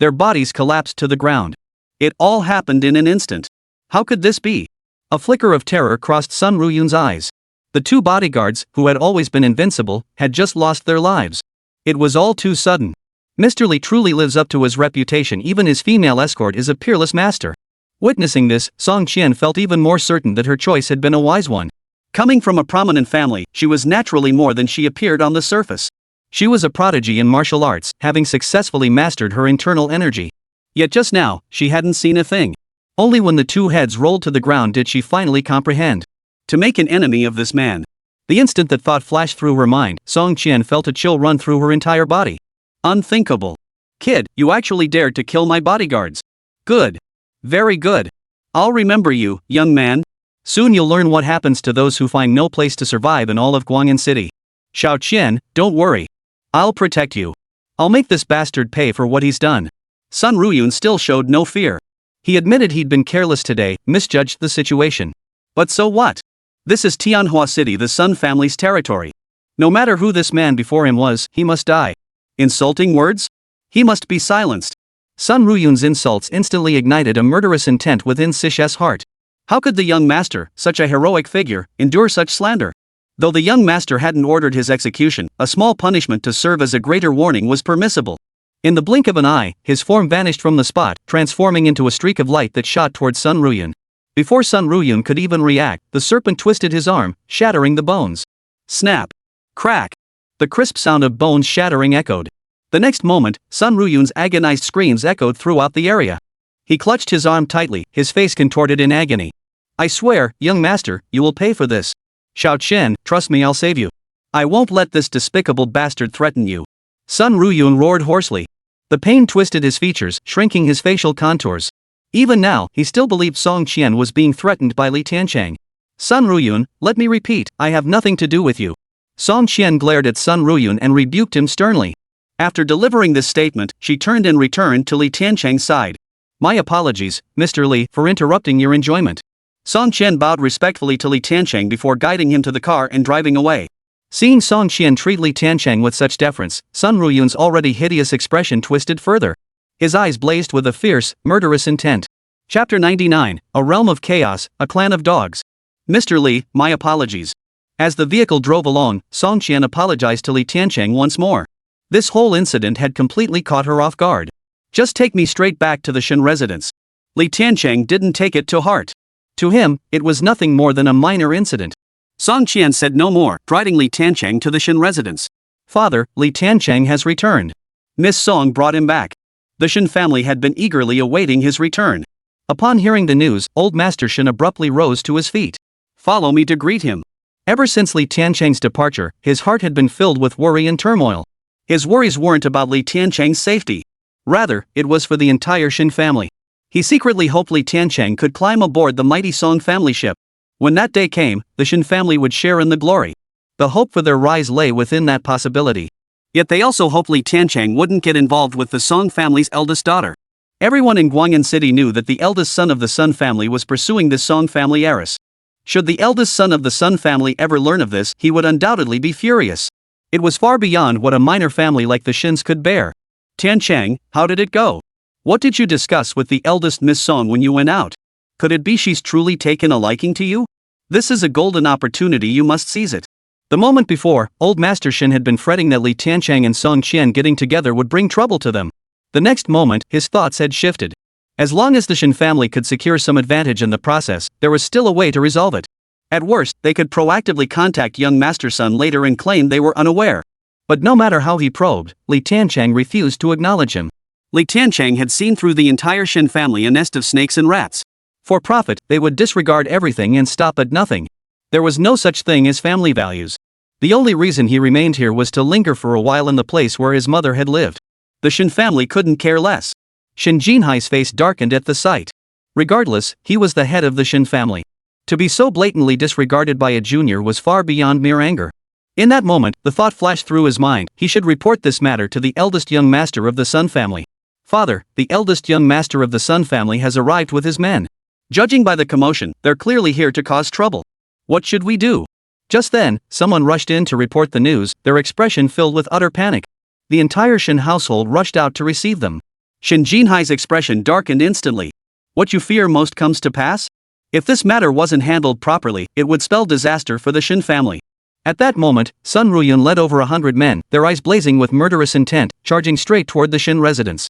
Their bodies collapsed to the ground. It all happened in an instant. How could this be? A flicker of terror crossed Sun Ruyun's eyes. The two bodyguards, who had always been invincible, had just lost their lives. It was all too sudden. Mr. Li truly lives up to his reputation, even his female escort is a peerless master. Witnessing this, Song Qian felt even more certain that her choice had been a wise one. Coming from a prominent family, she was naturally more than she appeared on the surface. She was a prodigy in martial arts, having successfully mastered her internal energy. Yet just now, she hadn't seen a thing. Only when the two heads rolled to the ground did she finally comprehend. To make an enemy of this man. The instant that thought flashed through her mind, Song Qian felt a chill run through her entire body. Unthinkable. Kid, you actually dared to kill my bodyguards. Good. Very good. I'll remember you, young man. Soon you'll learn what happens to those who find no place to survive in all of Guang'an City. Xiao Qian, don't worry. I'll protect you. I'll make this bastard pay for what he's done. Sun Ruyun still showed no fear. He admitted he'd been careless today, misjudged the situation. But so what? This is Tianhua City, the Sun family's territory. No matter who this man before him was, he must die. Insulting words? He must be silenced. Sun Ruyun's insults instantly ignited a murderous intent within Sisha's heart. How could the young master, such a heroic figure, endure such slander? Though the young master hadn't ordered his execution, a small punishment to serve as a greater warning was permissible. In the blink of an eye, his form vanished from the spot, transforming into a streak of light that shot towards Sun Ruyun. Before Sun Ruyun could even react, the serpent twisted his arm, shattering the bones. Snap! Crack! The crisp sound of bones shattering echoed. The next moment, Sun Ruyun's agonized screams echoed throughout the area. He clutched his arm tightly, his face contorted in agony. I swear, young master, you will pay for this. Xiao Chen, trust me, I'll save you. I won't let this despicable bastard threaten you. Sun Ruyun roared hoarsely. The pain twisted his features, shrinking his facial contours. Even now, he still believed Song Qian was being threatened by Li Tiancheng. Sun Ruyun, let me repeat, I have nothing to do with you. Song Qian glared at Sun Ruyun and rebuked him sternly. After delivering this statement, she turned and returned to Li Tiancheng's side. My apologies, Mr. Li, for interrupting your enjoyment. Song Qian bowed respectfully to Li Tiancheng before guiding him to the car and driving away. Seeing Song Qian treat Li Tiancheng with such deference, Sun Ruyun's already hideous expression twisted further. His eyes blazed with a fierce, murderous intent. Chapter 99, A Realm of Chaos, A Clan of Dogs. Mr. Li, my apologies. As the vehicle drove along, Song Qian apologized to Li Tiancheng once more. This whole incident had completely caught her off guard. Just take me straight back to the Chen residence. Li Tiancheng didn't take it to heart. To him, it was nothing more than a minor incident. Song Qian said no more, guiding Li Tiancheng to the Chen residence. Father, Li Tiancheng has returned. Miss Song brought him back. The Chen family had been eagerly awaiting his return. Upon hearing the news, old Master Chen abruptly rose to his feet. Follow me to greet him. Ever since Li Tiancheng's departure, his heart had been filled with worry and turmoil. His worries weren't about Li Tiancheng's safety. Rather, it was for the entire Chen family. He secretly hoped Li Tiancheng could climb aboard the mighty Song family ship. When that day came, the Chen family would share in the glory. The hope for their rise lay within that possibility. Yet they also hoped Li Tiancheng wouldn't get involved with the Song family's eldest daughter. Everyone in Guang'an City knew that the eldest son of the Sun family was pursuing this Song family heiress. Should the eldest son of the Sun family ever learn of this, he would undoubtedly be furious. It was far beyond what a minor family like the Chens could bear. Tiancheng, how did it go? What did you discuss with the eldest Miss Song when you went out? Could it be she's truly taken a liking to you? This is a golden opportunity, you must seize it. The moment before, old Master Chen had been fretting that Li Tiancheng and Song Qian getting together would bring trouble to them. The next moment, his thoughts had shifted. As long as the Chen family could secure some advantage in the process, there was still a way to resolve it. At worst, they could proactively contact young Master Sun later and claim they were unaware. But no matter how he probed, Li Tiancheng refused to acknowledge him. Li Tiancheng had seen through the entire Chen family a nest of snakes and rats. For profit, they would disregard everything and stop at nothing. There was no such thing as family values. The only reason he remained here was to linger for a while in the place where his mother had lived. The Chen family couldn't care less. Shen Jinhai's face darkened at the sight. Regardless, he was the head of the Chen family. To be so blatantly disregarded by a junior was far beyond mere anger. In that moment, the thought flashed through his mind, he should report this matter to the eldest young master of the Sun family. Father, the eldest young master of the Sun family has arrived with his men. Judging by the commotion, they're clearly here to cause trouble. What should we do? Just then, someone rushed in to report the news, their expression filled with utter panic. The entire Shen household rushed out to receive them. Shen Jinhai's expression darkened instantly. What you fear most comes to pass? If this matter wasn't handled properly, it would spell disaster for the Chen family. At that moment, Sun Ruyun led over 100 men, their eyes blazing with murderous intent, charging straight toward the Chen residence.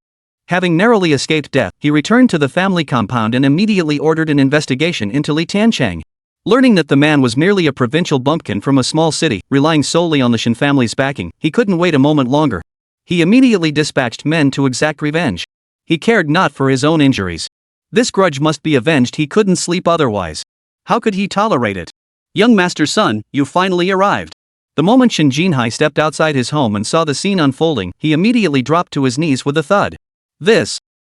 Having narrowly escaped death, he returned to the family compound and immediately ordered an investigation into Tiancheng. Learning that the man was merely a provincial bumpkin from a small city, relying solely on the Chen family's backing, he couldn't wait a moment longer. He immediately dispatched men to exact revenge. He cared not for his own injuries. This grudge must be avenged, he couldn't sleep otherwise. How could he tolerate it? Young Master Sun, you finally arrived. The moment Shen Jinhai stepped outside his home and saw the scene unfolding, he immediately dropped to his knees with a thud.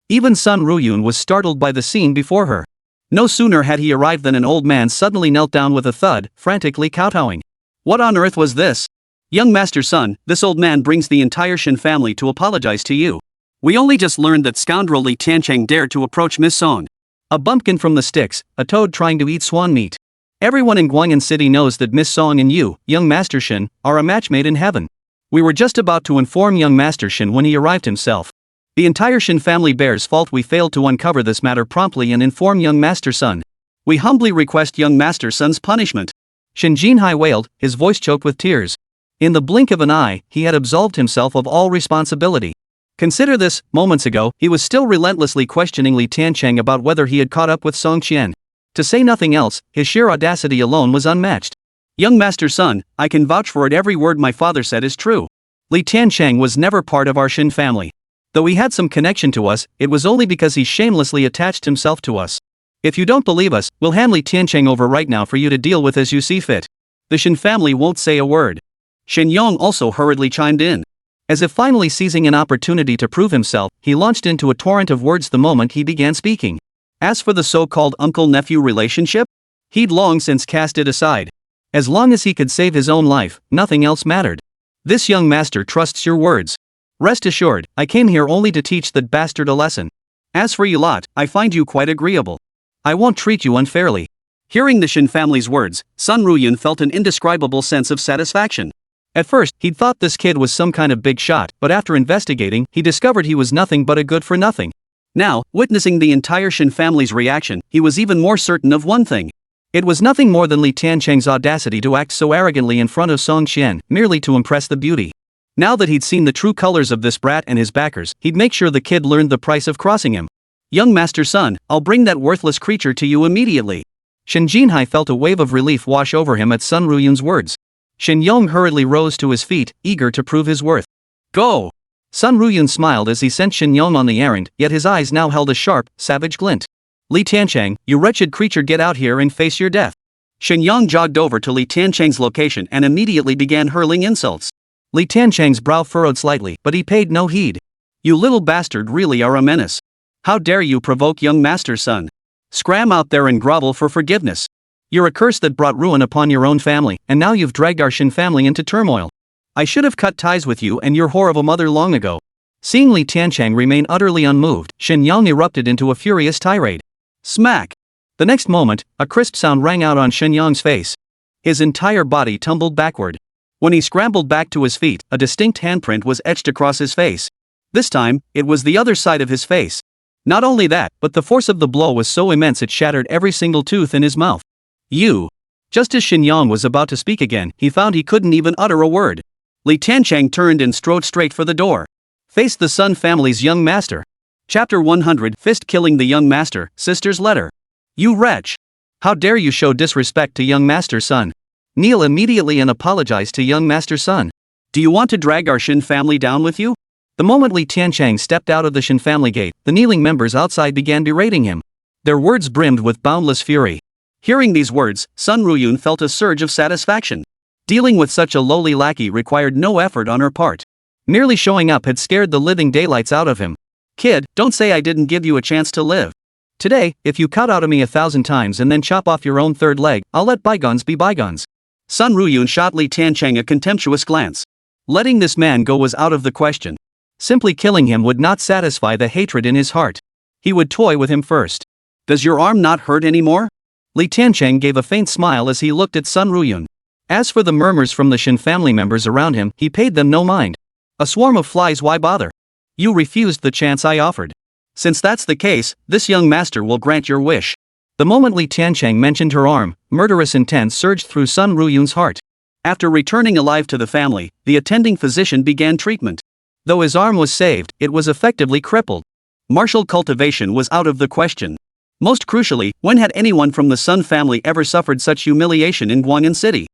Even Sun Ruyun was startled by the scene before her. No sooner had he arrived than an old man suddenly knelt down with a thud, frantically kowtowing. What on earth was this? Young Master Sun, this old man brings the entire Shen family to apologize to you. We only just learned that scoundrel Tiancheng dared to approach Miss Song. A bumpkin from the sticks, a toad trying to eat swan meat. Everyone in Guang'an City knows that Miss Song and you, young Master Shen, are a match made in heaven. We were just about to inform young Master Shen when he arrived himself. The entire Shen family bears fault we failed to uncover this matter promptly and inform young Master Sun. We humbly request young Master Sun's punishment. Shen Jinhai wailed, his voice choked with tears. In the blink of an eye, he had absolved himself of all responsibility. Consider this, moments ago, he was still relentlessly questioning Tiancheng about whether he had caught up with Song Qian. To say nothing else, his sheer audacity alone was unmatched. Young Master Sun, I can vouch for it, every word my father said is true. Tiancheng was never part of our Shen family. Though he had some connection to us, it was only because he shamelessly attached himself to us. If you don't believe us, we'll hand Tiancheng over right now for you to deal with as you see fit. The Shen family won't say a word. Shen Yong also hurriedly chimed in. As if finally seizing an opportunity to prove himself, he launched into a torrent of words the moment he began speaking. As for the so-called uncle-nephew relationship, he'd long since cast it aside. As long as he could save his own life, nothing else mattered. This young master trusts your words. Rest assured, I came here only to teach that bastard a lesson. As for you lot, I find you quite agreeable. I won't treat you unfairly. Hearing the Shen family's words, Sun Ruyun felt an indescribable sense of satisfaction. At first, he'd thought this kid was some kind of big shot, but after investigating, he discovered he was nothing but a good-for-nothing. Now, witnessing the entire Shen family's reaction, he was even more certain of one thing. It was nothing more than Tiancheng's audacity to act so arrogantly in front of Song Qian, merely to impress the beauty. Now that he'd seen the true colors of this brat and his backers, he'd make sure the kid learned the price of crossing him. Young Master Sun, I'll bring that worthless creature to you immediately. Shen Jinhai felt a wave of relief wash over him at Sun Ruyun's words. Shen Yong hurriedly rose to his feet, eager to prove his worth. Go! Sun Ruyun smiled as he sent Shen Yong on the errand, yet his eyes now held a sharp, savage glint. Tiancheng, you wretched creature, get out here and face your death. Shen Yong jogged over to Tiancheng's location and immediately began hurling insults. Tiancheng's brow furrowed slightly, but he paid no heed. You little bastard really are a menace. How dare you provoke young Master Sun? Scram out there and grovel for forgiveness. You're a curse that brought ruin upon your own family, and now you've dragged our Shen family into turmoil. I should have cut ties with you and your whore of a mother long ago. Seeing Tiancheng remain utterly unmoved, Shen Yang erupted into a furious tirade. Smack! The next moment, a crisp sound rang out on Shen Yang's face. His entire body tumbled backward. When he scrambled back to his feet, a distinct handprint was etched across his face. This time, it was the other side of his face. Not only that, but the force of the blow was so immense it shattered every single tooth in his mouth. You! Just as Shen Yang was about to speak again, he found he couldn't even utter a word. Tiancheng turned and strode straight for the door. Faced the Sun family's young master. Chapter 100, Fist Killing the Young Master, Sister's Letter. You wretch! How dare you show disrespect to young Master Sun? Kneel immediately and apologize to young Master Sun. Do you want to drag our Shen family down with you? The moment Tiancheng stepped out of the Shen family gate, the kneeling members outside began berating him. Their words brimmed with boundless fury. Hearing these words, Sun Ruyun felt a surge of satisfaction. Dealing with such a lowly lackey required no effort on her part. Merely showing up had scared the living daylights out of him. Kid, don't say I didn't give you a chance to live. Today, if you cut out of me 1,000 times and then chop off your own third leg, I'll let bygones be bygones. Sun Ruyun shot Tiancheng a contemptuous glance. Letting this man go was out of the question. Simply killing him would not satisfy the hatred in his heart. He would toy with him first. Does your arm not hurt anymore? Tiancheng gave a faint smile as he looked at Sun Ruyun. As for the murmurs from the Shen family members around him, he paid them no mind. A swarm of flies, why bother? You refused the chance I offered. Since that's the case, this young master will grant your wish. The moment Li Tiancheng mentioned her arm, murderous intent surged through Sun Ruyun's heart. After returning alive to the family, the attending physician began treatment. Though his arm was saved, it was effectively crippled. Martial cultivation was out of the question. Most crucially, when had anyone from the Sun family ever suffered such humiliation in Tianhua City?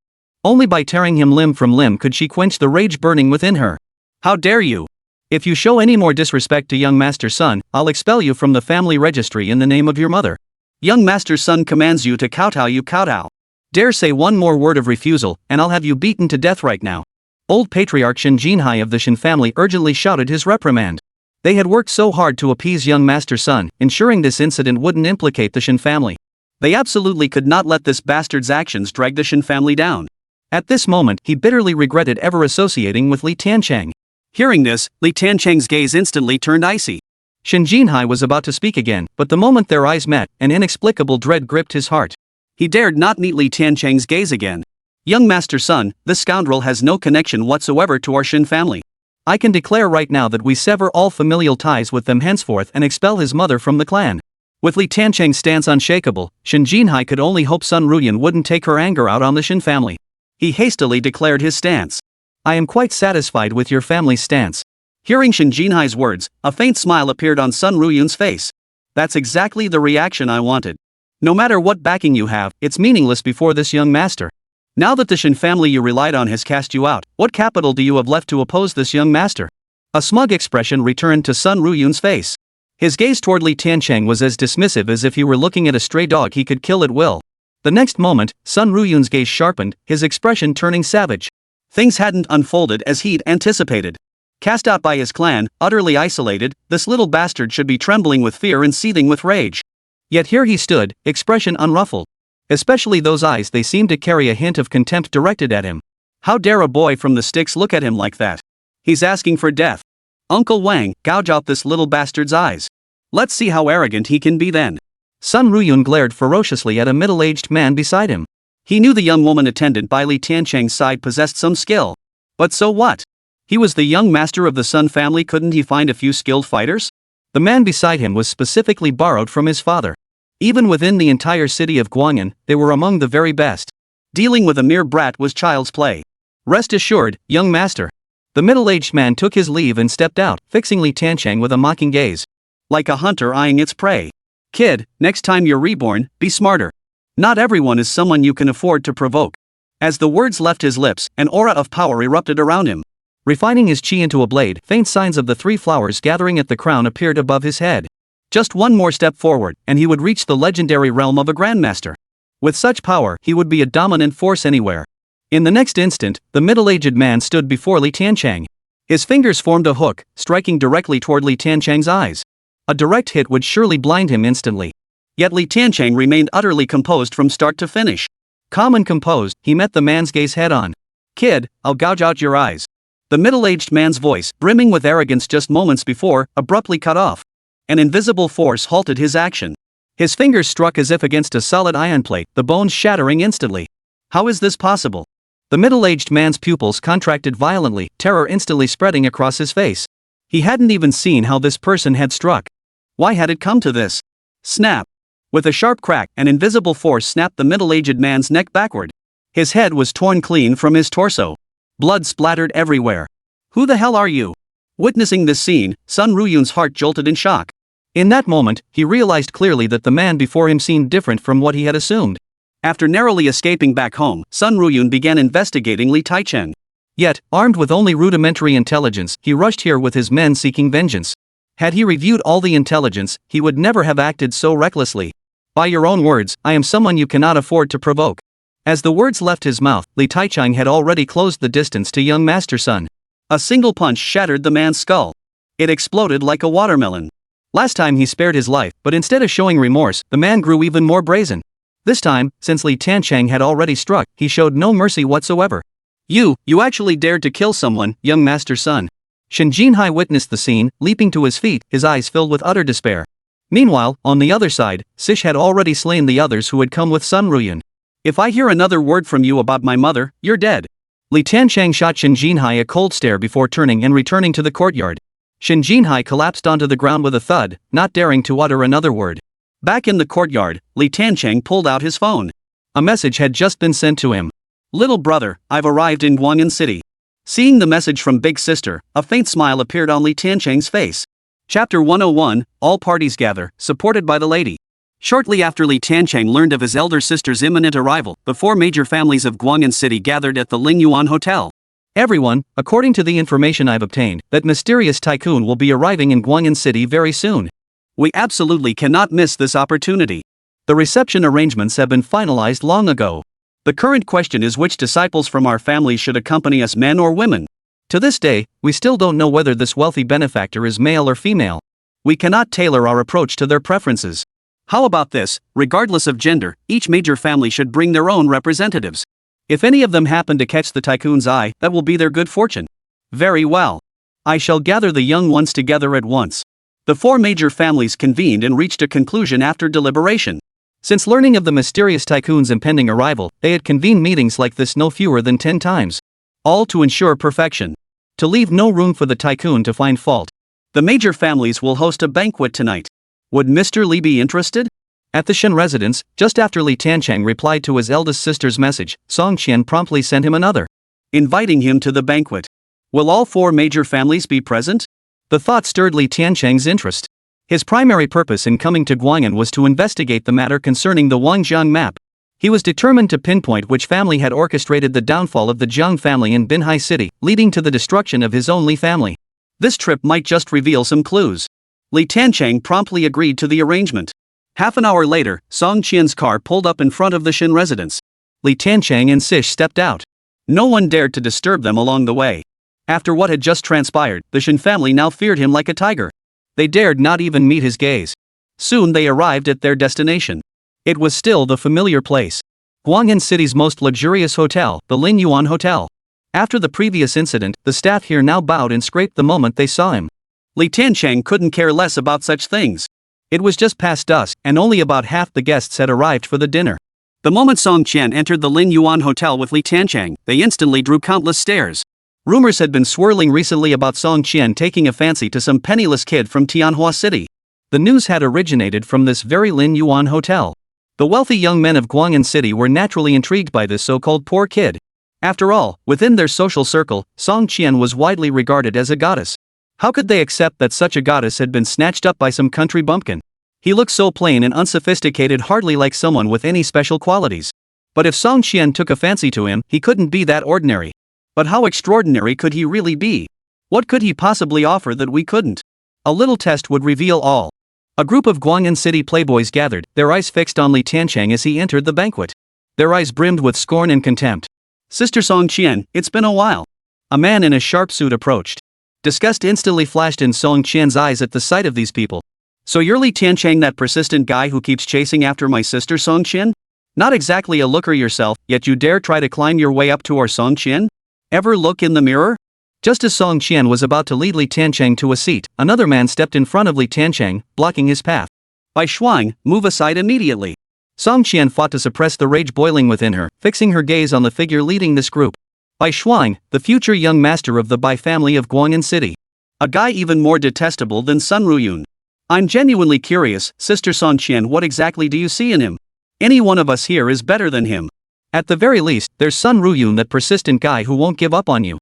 Only by tearing him limb from limb could she quench the rage burning within her. How dare you! If you show any more disrespect to young Master Sun, I'll expel you from the family registry in the name of your mother. Young Master Sun commands you to kowtow, you kowtow. Dare say one more word of refusal, and I'll have you beaten to death right now. Old patriarch Shen Jinhai of the Chen family urgently shouted his reprimand. They had worked so hard to appease young Master Sun, ensuring this incident wouldn't implicate the Chen family. They absolutely could not let this bastard's actions drag the Chen family down. At this moment, he bitterly regretted ever associating with Li Tiancheng. Hearing this, Li Tiancheng's gaze instantly turned icy. Shen Jinhai was about to speak again, but the moment their eyes met, an inexplicable dread gripped his heart. He dared not meet Li Tiancheng's gaze again. Young Master Sun, this scoundrel has no connection whatsoever to our Shen family. I can declare right now that we sever all familial ties with them henceforth and expel his mother from the clan. With Li Tiancheng's stance unshakable, Shen Jinhai could only hope Sun Ruyun wouldn't take her anger out on the Shen family. He hastily declared his stance. I am quite satisfied with your family's stance. Hearing Shen Jinhai's words, a faint smile appeared on Sun Ruyun's face. That's exactly the reaction I wanted. No matter what backing you have, it's meaningless before this young master. Now that the Shen family you relied on has cast you out, what capital do you have left to oppose this young master? A smug expression returned to Sun Ruyun's face. His gaze toward Li Tiancheng was as dismissive as if he were looking at a stray dog he could kill at will. The next moment, Sun Ruyun's gaze sharpened, his expression turning savage. Things hadn't unfolded as he'd anticipated. Cast out by his clan, utterly isolated, this little bastard should be trembling with fear and seething with rage. Yet here he stood, expression unruffled. Especially those eyes, they seemed to carry a hint of contempt directed at him. How dare a boy from the sticks look at him like that? He's asking for death. Uncle Wang, gouge out this little bastard's eyes. Let's see how arrogant he can be then. Sun Ruyun glared ferociously at a middle-aged man beside him. He knew the young woman attendant by Li Tiancheng's side possessed some skill. But so what? He was the young master of the Sun family, couldn't he find a few skilled fighters? The man beside him was specifically borrowed from his father. Even within the entire city of Guang'an, they were among the very best. Dealing with a mere brat was child's play. Rest assured, young master. The middle-aged man took his leave and stepped out, fixing Li Tiancheng with a mocking gaze. Like a hunter eyeing its prey. Kid, next time you're reborn, be smarter. Not everyone is someone you can afford to provoke. As the words left his lips, an aura of power erupted around him. Refining his chi into a blade, faint signs of the three flowers gathering at the crown appeared above his head. Just one more step forward, and he would reach the legendary realm of a grandmaster. With such power, he would be a dominant force anywhere. In the next instant, the middle-aged man stood before Li Tiancheng. His fingers formed a hook, striking directly toward Li Tiancheng's eyes. A direct hit would surely blind him instantly. Yet Li Tiancheng remained utterly composed from start to finish. Calm and composed, he met the man's gaze head-on. Kid, I'll gouge out your eyes. The middle-aged man's voice, brimming with arrogance just moments before, abruptly cut off. An invisible force halted his action. His fingers struck as if against a solid iron plate, the bones shattering instantly. How is this possible? The middle-aged man's pupils contracted violently, terror instantly spreading across his face. He hadn't even seen how this person had struck. Why had it come to this? Snap! With a sharp crack, an invisible force snapped the middle-aged man's neck backward. His head was torn clean from his torso. Blood splattered everywhere. Who the hell are you? Witnessing this scene, Sun Ruyun's heart jolted in shock. In that moment, he realized clearly that the man before him seemed different from what he had assumed. After narrowly escaping back home, Sun Ruyun began investigating Li Tiancheng. Yet, armed with only rudimentary intelligence, he rushed here with his men seeking vengeance. Had he reviewed all the intelligence, he would never have acted so recklessly. By your own words, I am someone you cannot afford to provoke. As the words left his mouth, Li Tiancheng had already closed the distance to young Master Sun. A single punch shattered the man's skull. It exploded like a watermelon. Last time he spared his life, but instead of showing remorse, the man grew even more brazen. This time, since Li Tiancheng had already struck, he showed no mercy whatsoever. You actually dared to kill someone, young Master Sun. Shen Jinhai witnessed the scene, leaping to his feet, his eyes filled with utter despair. Meanwhile, on the other side, Sish had already slain the others who had come with Sun Ruyun. If I hear another word from you about my mother, you're dead. Li Tiancheng shot Shen Jinhai a cold stare before turning and returning to the courtyard. Shen Jinhai collapsed onto the ground with a thud, not daring to utter another word. Back in the courtyard, Li Tiancheng pulled out his phone. A message had just been sent to him. Little brother, I've arrived in Guang'an City. Seeing the message from Big Sister, a faint smile appeared on Li Tiancheng's face. Chapter 101, All Parties Gather, supported by the lady. Shortly after Li Tiancheng learned of his elder sister's imminent arrival, the four major families of Guang'an City gathered at the Lingyuan Hotel. Everyone, according to the information I've obtained, that mysterious tycoon will be arriving in Guang'an City very soon. We absolutely cannot miss this opportunity. The reception arrangements have been finalized long ago. The current question is which disciples from our family should accompany us, men or women? To this day, we still don't know whether this wealthy benefactor is male or female. We cannot tailor our approach to their preferences. How about this? Regardless of gender, each major family should bring their own representatives. If any of them happen to catch the tycoon's eye, that will be their good fortune. Very well. I shall gather the young ones together at once. The four major families convened and reached a conclusion after deliberation. Since learning of the mysterious tycoon's impending arrival, they had convened meetings like this no fewer than 10 times. All to ensure perfection. To leave no room for the tycoon to find fault. The major families will host a banquet tonight. Would Mr. Li be interested? At the Chen residence, just after Li Tiancheng replied to his eldest sister's message, Song Qian promptly sent him another, inviting him to the banquet. Will all four major families be present? The thought stirred Li Tiancheng's interest. His primary purpose in coming to Guang'an was to investigate the matter concerning the Wangjiang map. He was determined to pinpoint which family had orchestrated the downfall of the Jiang family in Binhai City, leading to the destruction of his own Li family. This trip might just reveal some clues. Li Tiancheng promptly agreed to the arrangement. Half an hour later, Song Qian's car pulled up in front of the Shen residence. Li Tiancheng and Sish stepped out. No one dared to disturb them along the way. After what had just transpired, the Shen family now feared him like a tiger. They dared not even meet his gaze. Soon they arrived at their destination. It was still the familiar place. Guang'an City's most luxurious hotel, the Lingyuan Hotel. After the previous incident, the staff here now bowed and scraped the moment they saw him. Li Tiancheng couldn't care less about such things. It was just past dusk, and only about half the guests had arrived for the dinner. The moment Song Qian entered the Lingyuan Hotel with Li Tiancheng, they instantly drew countless stares. Rumors had been swirling recently about Song Qian taking a fancy to some penniless kid from Tianhua City. The news had originated from this very Lingyuan Hotel. The wealthy young men of Guang'an City were naturally intrigued by this so-called poor kid. After all, within their social circle, Song Qian was widely regarded as a goddess. How could they accept that such a goddess had been snatched up by some country bumpkin? He looked so plain and unsophisticated, hardly like someone with any special qualities. But if Song Qian took a fancy to him, he couldn't be that ordinary. But how extraordinary could he really be? What could he possibly offer that we couldn't? A little test would reveal all. A group of Guang'an City playboys gathered, their eyes fixed on Li Tiancheng as he entered the banquet. Their eyes brimmed with scorn and contempt. Sister Song Qian, it's been a while. A man in a sharp suit approached. Disgust instantly flashed in Song Qian's eyes at the sight of these people. So you're Li Tiancheng, that persistent guy who keeps chasing after my sister Song Qian? Not exactly a looker yourself, yet you dare try to climb your way up to our Song Qian? Ever look in the mirror? Just as Song Qian was about to lead Li Tiancheng to a seat, another man stepped in front of Li Tiancheng, blocking his path. Bai Shuang, move aside immediately. Song Qian fought to suppress the rage boiling within her, fixing her gaze on the figure leading this group. Bai Shuang, the future young master of the Bai family of Guang'an City. A guy even more detestable than Sun Ruyun. I'm genuinely curious, Sister Song Qian, what exactly do you see in him? Any one of us here is better than him. At the very least, there's Sun Ruyun, that persistent guy who won't give up on you.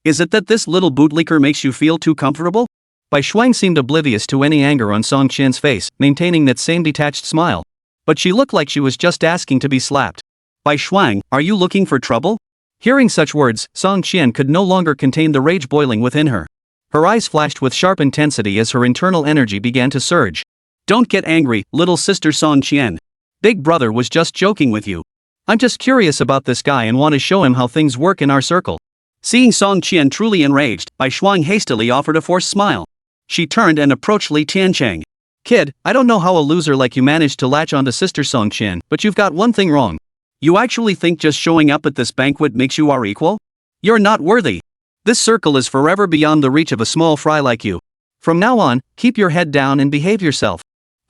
Is it that this little bootlicker makes you feel too comfortable? Bai Shuang seemed oblivious to any anger on Song Qian's face, maintaining that same detached smile. But she looked like she was just asking to be slapped. Bai Shuang, are you looking for trouble? Hearing such words, Song Qian could no longer contain the rage boiling within her. Her eyes flashed with sharp intensity as her internal energy began to surge. Don't get angry, little sister Song Qian. Big brother was just joking with you. I'm just curious about this guy and want to show him how things work in our circle. Seeing Song Qian truly enraged, Bai Shuang hastily offered a forced smile. She turned and approached Li Tiancheng. Kid, I don't know how a loser like you managed to latch onto Sister Song Qian, but you've got one thing wrong. You actually think just showing up at this banquet makes you our equal? You're not worthy. This circle is forever beyond the reach of a small fry like you. From now on, keep your head down and behave yourself.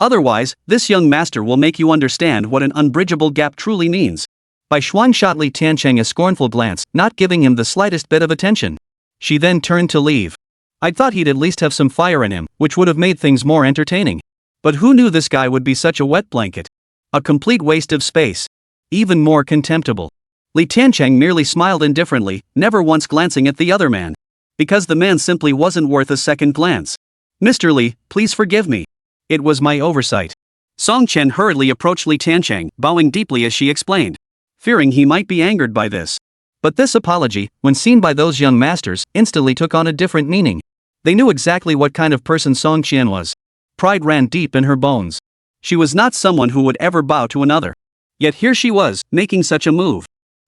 Otherwise, this young master will make you understand what an unbridgeable gap truly means. Bai Shuang shot Li Tiancheng a scornful glance, not giving him the slightest bit of attention. She then turned to leave. I'd thought he'd at least have some fire in him, which would have made things more entertaining. But who knew this guy would be such a wet blanket? A complete waste of space. Even more contemptible. Li Tiancheng merely smiled indifferently, never once glancing at the other man. Because the man simply wasn't worth a second glance. Mr. Li, please forgive me. It was my oversight. Song Chen hurriedly approached Li Tiancheng, bowing deeply as she explained, fearing he might be angered by this. But this apology, when seen by those young masters, instantly took on a different meaning. They knew exactly what kind of person Song Chen was. Pride ran deep in her bones. She was not someone who would ever bow to another. Yet here she was, making such a move.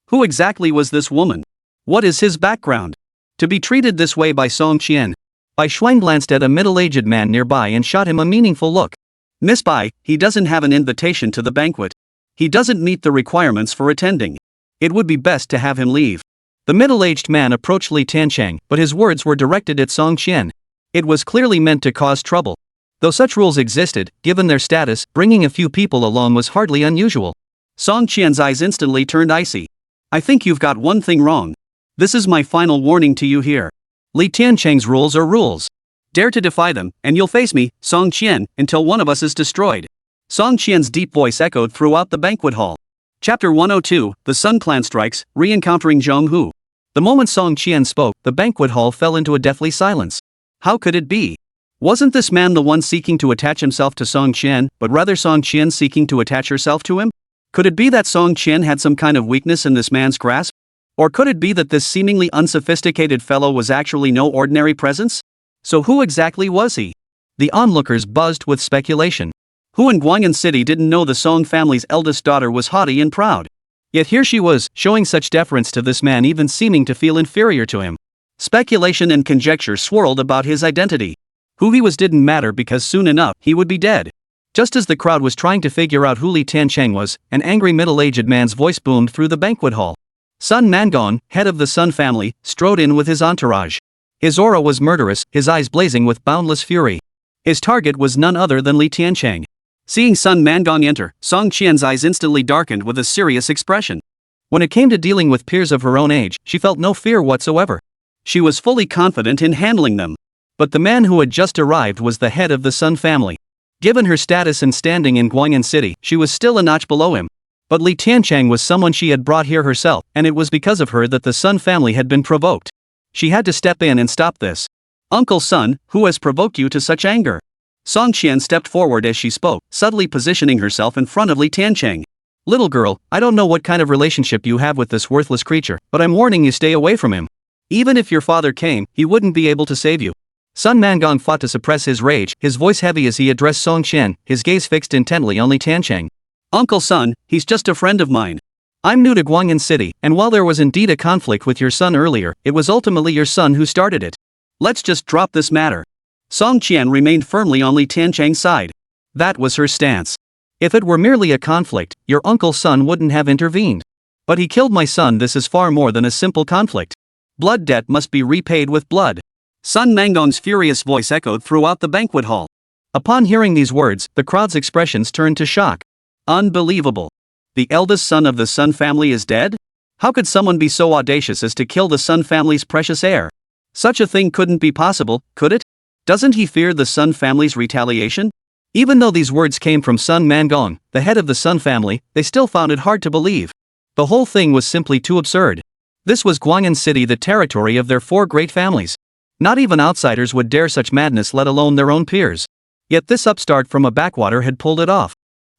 Who exactly was this woman? What is his background? To be treated this way by Song Chen. Bai Shuang glanced at a middle-aged man nearby and shot him a meaningful look. Miss Bai, he doesn't have an invitation to the banquet. He doesn't meet the requirements for attending. It would be best to have him leave. The middle-aged man approached Li Tiancheng, but his words were directed at Song Chen. It was clearly meant to cause trouble. Though such rules existed, given their status, bringing a few people along was hardly unusual. Song Qian's eyes instantly turned icy. I think you've got one thing wrong. This is my final warning to you here. Li Tiancheng's rules are rules. Dare to defy them, and you'll face me, Song Qian, until one of us is destroyed. Song Qian's deep voice echoed throughout the banquet hall. Chapter 102, The Sun Clan Strikes, Re-Encountering Zhong Hu. The moment Song Qian spoke, the banquet hall fell into a deathly silence. How could it be? Wasn't this man the one seeking to attach himself to Song Qian, but rather Song Qian seeking to attach herself to him? Could it be that Song Qian had some kind of weakness in this man's grasp? Or could it be that this seemingly unsophisticated fellow was actually no ordinary presence? So who exactly was he? The onlookers buzzed with speculation. Who in Guanyin City didn't know the Song family's eldest daughter was haughty and proud? Yet here she was, showing such deference to this man, even seeming to feel inferior to him. Speculation and conjecture swirled about his identity. Who he was didn't matter because soon enough, he would be dead. Just as the crowd was trying to figure out who Li Tiancheng was, an angry middle-aged man's voice boomed through the banquet hall. Sun Mangon, head of the Sun family, strode in with his entourage. His aura was murderous, his eyes blazing with boundless fury. His target was none other than Li Tiancheng. Seeing Sun Mangon enter, Song Qian's eyes instantly darkened with a serious expression. When it came to dealing with peers of her own age, she felt no fear whatsoever. She was fully confident in handling them. But the man who had just arrived was the head of the Sun family. Given her status and standing in Guanyin City, she was still a notch below him. But Li Tiancheng was someone she had brought here herself, and it was because of her that the Sun family had been provoked. She had to step in and stop this. Uncle Sun, who has provoked you to such anger? Song Qian stepped forward as she spoke, subtly positioning herself in front of Li Tiancheng. Little girl, I don't know what kind of relationship you have with this worthless creature, but I'm warning you, stay away from him. Even if your father came, he wouldn't be able to save you. Sun Mangon fought to suppress his rage, his voice heavy as he addressed Song Qian, his gaze fixed intently on Li Tiancheng. Uncle Sun, he's just a friend of mine. I'm new to Guanyin City, and while there was indeed a conflict with your son earlier, it was ultimately your son who started it. Let's just drop this matter. Song Qian remained firmly on Li Tiancheng's side. That was her stance. If it were merely a conflict, your Uncle Sun wouldn't have intervened. But he killed my son. This is far more than a simple conflict. Blood debt must be repaid with blood. Sun Mangon's furious voice echoed throughout the banquet hall. Upon hearing these words, the crowd's expressions turned to shock. Unbelievable. The eldest son of the Sun family is dead? How could someone be so audacious as to kill the Sun family's precious heir? Such a thing couldn't be possible, could it? Doesn't he fear the Sun family's retaliation? Even though these words came from Sun Mangon, the head of the Sun family, they still found it hard to believe. The whole thing was simply too absurd. This was Guanyin City, the territory of their four great families. Not even outsiders would dare such madness, let alone their own peers. Yet this upstart from a backwater had pulled it off.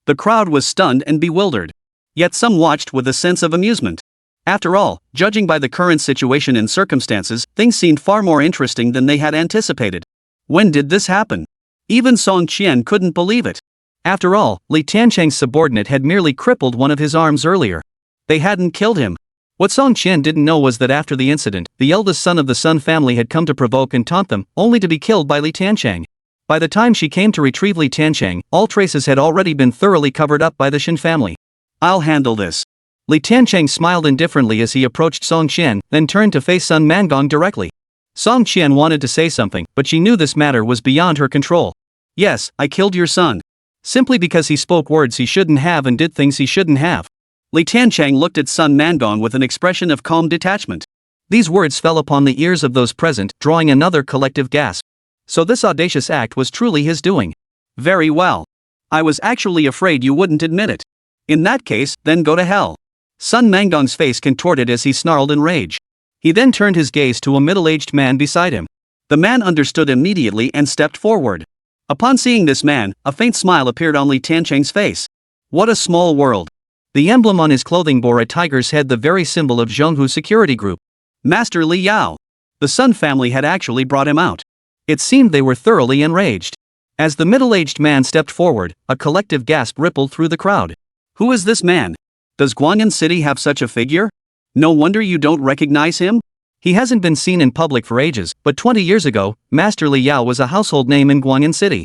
The crowd was stunned and bewildered. Yet some watched with a sense of amusement. After all, judging by the current situation and circumstances, things seemed far more interesting than they had anticipated. When did this happen? Even Song Qian couldn't believe it. After all, Li Tiancheng's subordinate had merely crippled one of his arms earlier. They hadn't killed him. What Song Qian didn't know was that after the incident, the eldest son of the Sun family had come to provoke and taunt them, only to be killed by Li Tiancheng. By the time she came to retrieve Li Tiancheng, all traces had already been thoroughly covered up by the Chen family. I'll handle this. Li Tiancheng smiled indifferently as he approached Song Qian, then turned to face Sun Mangon directly. Song Qian wanted to say something, but she knew this matter was beyond her control. Yes, I killed your son. Simply because he spoke words he shouldn't have and did things he shouldn't have. Li Tiancheng looked at Sun Mangon with an expression of calm detachment. These words fell upon the ears of those present, drawing another collective gasp. So this audacious act was truly his doing. Very well. I was actually afraid you wouldn't admit it. In that case, then go to hell. Sun Mangong's face contorted as he snarled in rage. He then turned his gaze to a middle-aged man beside him. The man understood immediately and stepped forward. Upon seeing this man, a faint smile appeared on Li Tiancheng's face. What a small world. The emblem on his clothing bore a tiger's head, the very symbol of Zhenghu Security Group. Master Li Yao. The Sun family had actually brought him out. It seemed they were thoroughly enraged. As the middle-aged man stepped forward, a collective gasp rippled through the crowd. Who is this man? Does Guanyin City have such a figure? No wonder you don't recognize him? He hasn't been seen in public for ages, but 20 years ago, Master Li Yao was a household name in Guanyin City.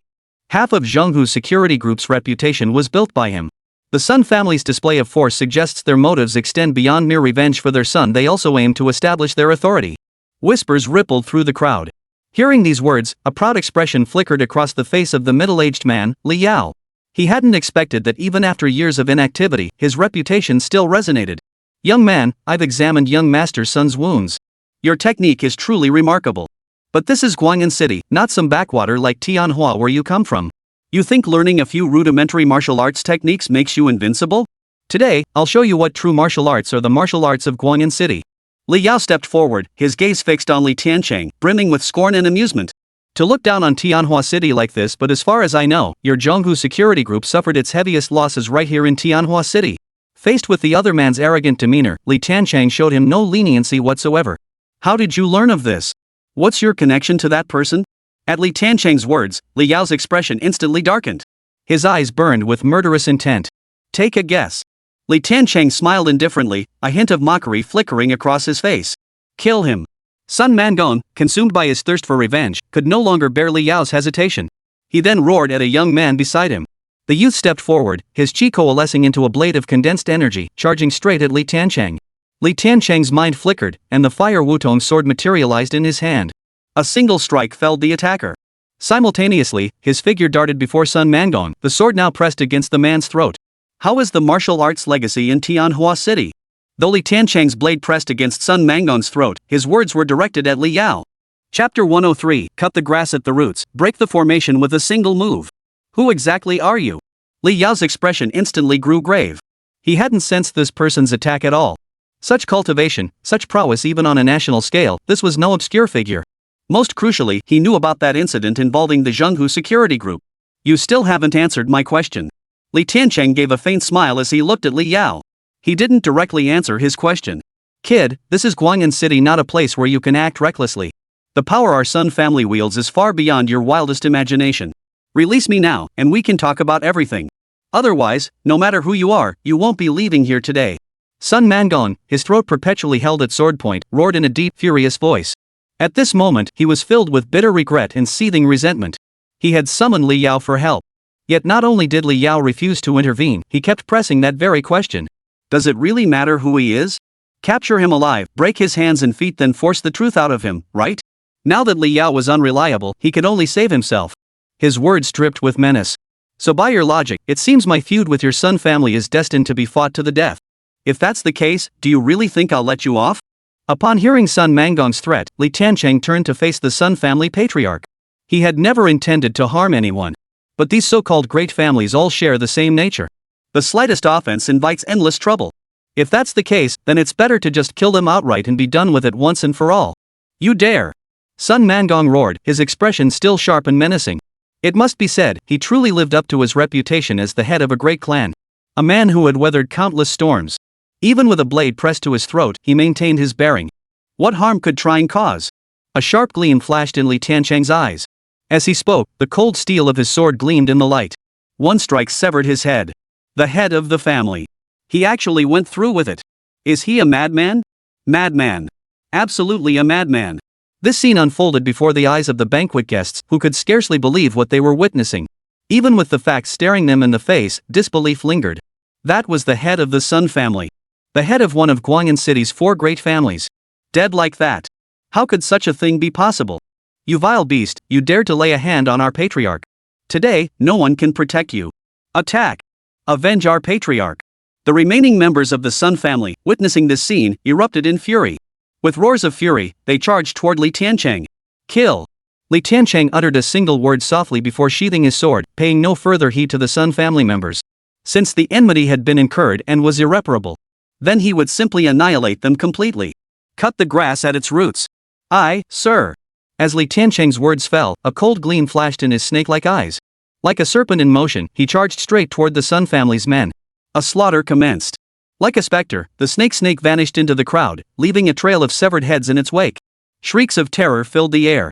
Half of Zhenghu Security Group's reputation was built by him. The Sun family's display of force suggests their motives extend beyond mere revenge for their son. They also aim to establish their authority. Whispers rippled through the crowd. Hearing these words, a proud expression flickered across the face of the middle-aged man, Li Yao. He hadn't expected that even after years of inactivity, his reputation still resonated. Young man, I've examined young Master Sun's wounds. Your technique is truly remarkable. But this is Guanyin City, not some backwater like Tianhua where you come from. You think learning a few rudimentary martial arts techniques makes you invincible? Today, I'll show you what true martial arts are, the martial arts of Guanyin City. Li Yao stepped forward, his gaze fixed on Li Tiancheng, brimming with scorn and amusement. To look down on Tianhua City like this, but as far as I know, your Zhenghu Security Group suffered its heaviest losses right here in Tianhua City. Faced with the other man's arrogant demeanor, Li Tiancheng showed him no leniency whatsoever. How did you learn of this? What's your connection to that person? At Li Tiancheng's words, Li Yao's expression instantly darkened. His eyes burned with murderous intent. Take a guess. Li Tiancheng smiled indifferently, a hint of mockery flickering across his face. Kill him. Sun Mangong, consumed by his thirst for revenge, could no longer bear Li Yao's hesitation. He then roared at a young man beside him. The youth stepped forward, his chi coalescing into a blade of condensed energy, charging straight at Li Tiancheng. Li Tiancheng's mind flickered, and the fire Wutong sword materialized in his hand. A single strike felled the attacker. Simultaneously, his figure darted before Sun Mangong, the sword now pressed against the man's throat. How is the martial arts legacy in Tianhua City? Though Li Tiancheng's blade pressed against Sun Mangong's throat, his words were directed at Li Yao. Chapter 103, Cut the grass at the roots, break the formation with a single move. Who exactly are you? Li Yao's expression instantly grew grave. He hadn't sensed this person's attack at all. Such cultivation, such prowess even on a national scale, this was no obscure figure. Most crucially, he knew about that incident involving the Zhenghu Security Group. You still haven't answered my question. Li Tiancheng gave a faint smile as he looked at Li Yao. He didn't directly answer his question. Kid, this is Guanyin City, not a place where you can act recklessly. The power our Sun family wields is far beyond your wildest imagination. Release me now, and we can talk about everything. Otherwise, no matter who you are, you won't be leaving here today. Sun Mangong, his throat perpetually held at sword point, roared in a deep, furious voice. At this moment, he was filled with bitter regret and seething resentment. He had summoned Li Yao for help. Yet not only did Li Yao refuse to intervene, he kept pressing that very question. Does it really matter who he is? Capture him alive, break his hands and feet, then force the truth out of him, right? Now that Li Yao was unreliable, he could only save himself. His words dripped with menace. So by your logic, it seems my feud with your Sun family is destined to be fought to the death. If that's the case, do you really think I'll let you off? Upon hearing Sun Mangong's threat, Li Tiancheng turned to face the Sun family patriarch. He had never intended to harm anyone. But these so-called great families all share the same nature. The slightest offense invites endless trouble. If that's the case, then it's better to just kill them outright and be done with it once and for all. You dare! Sun Mangong roared, his expression still sharp and menacing. It must be said, he truly lived up to his reputation as the head of a great clan. A man who had weathered countless storms. Even with a blade pressed to his throat, he maintained his bearing. What harm could trying cause? A sharp gleam flashed in Li Tiancheng's eyes. As he spoke, the cold steel of his sword gleamed in the light. One strike severed his head. The head of the family. He actually went through with it. Is he a madman? Madman. Absolutely a madman. This scene unfolded before the eyes of the banquet guests, who could scarcely believe what they were witnessing. Even with the facts staring them in the face, disbelief lingered. That was the head of the Sun family. The head of one of Guanyin City's 4 great families. Dead like that. How could such a thing be possible? You vile beast, you dared to lay a hand on our patriarch. Today, no one can protect you. Attack! Avenge our patriarch! The remaining members of the Sun family, witnessing this scene, erupted in fury. With roars of fury, they charged toward Li Tiancheng. Kill! Li Tiancheng uttered a single word softly before sheathing his sword, paying no further heed to the Sun family members. Since the enmity had been incurred and was irreparable, then he would simply annihilate them completely. Cut the grass at its roots. Aye, sir. As Li Tiancheng's words fell, a cold gleam flashed in his snake-like eyes. Like a serpent in motion, he charged straight toward the Sun family's men. A slaughter commenced. Like a specter, the snake vanished into the crowd, leaving a trail of severed heads in its wake. Shrieks of terror filled the air.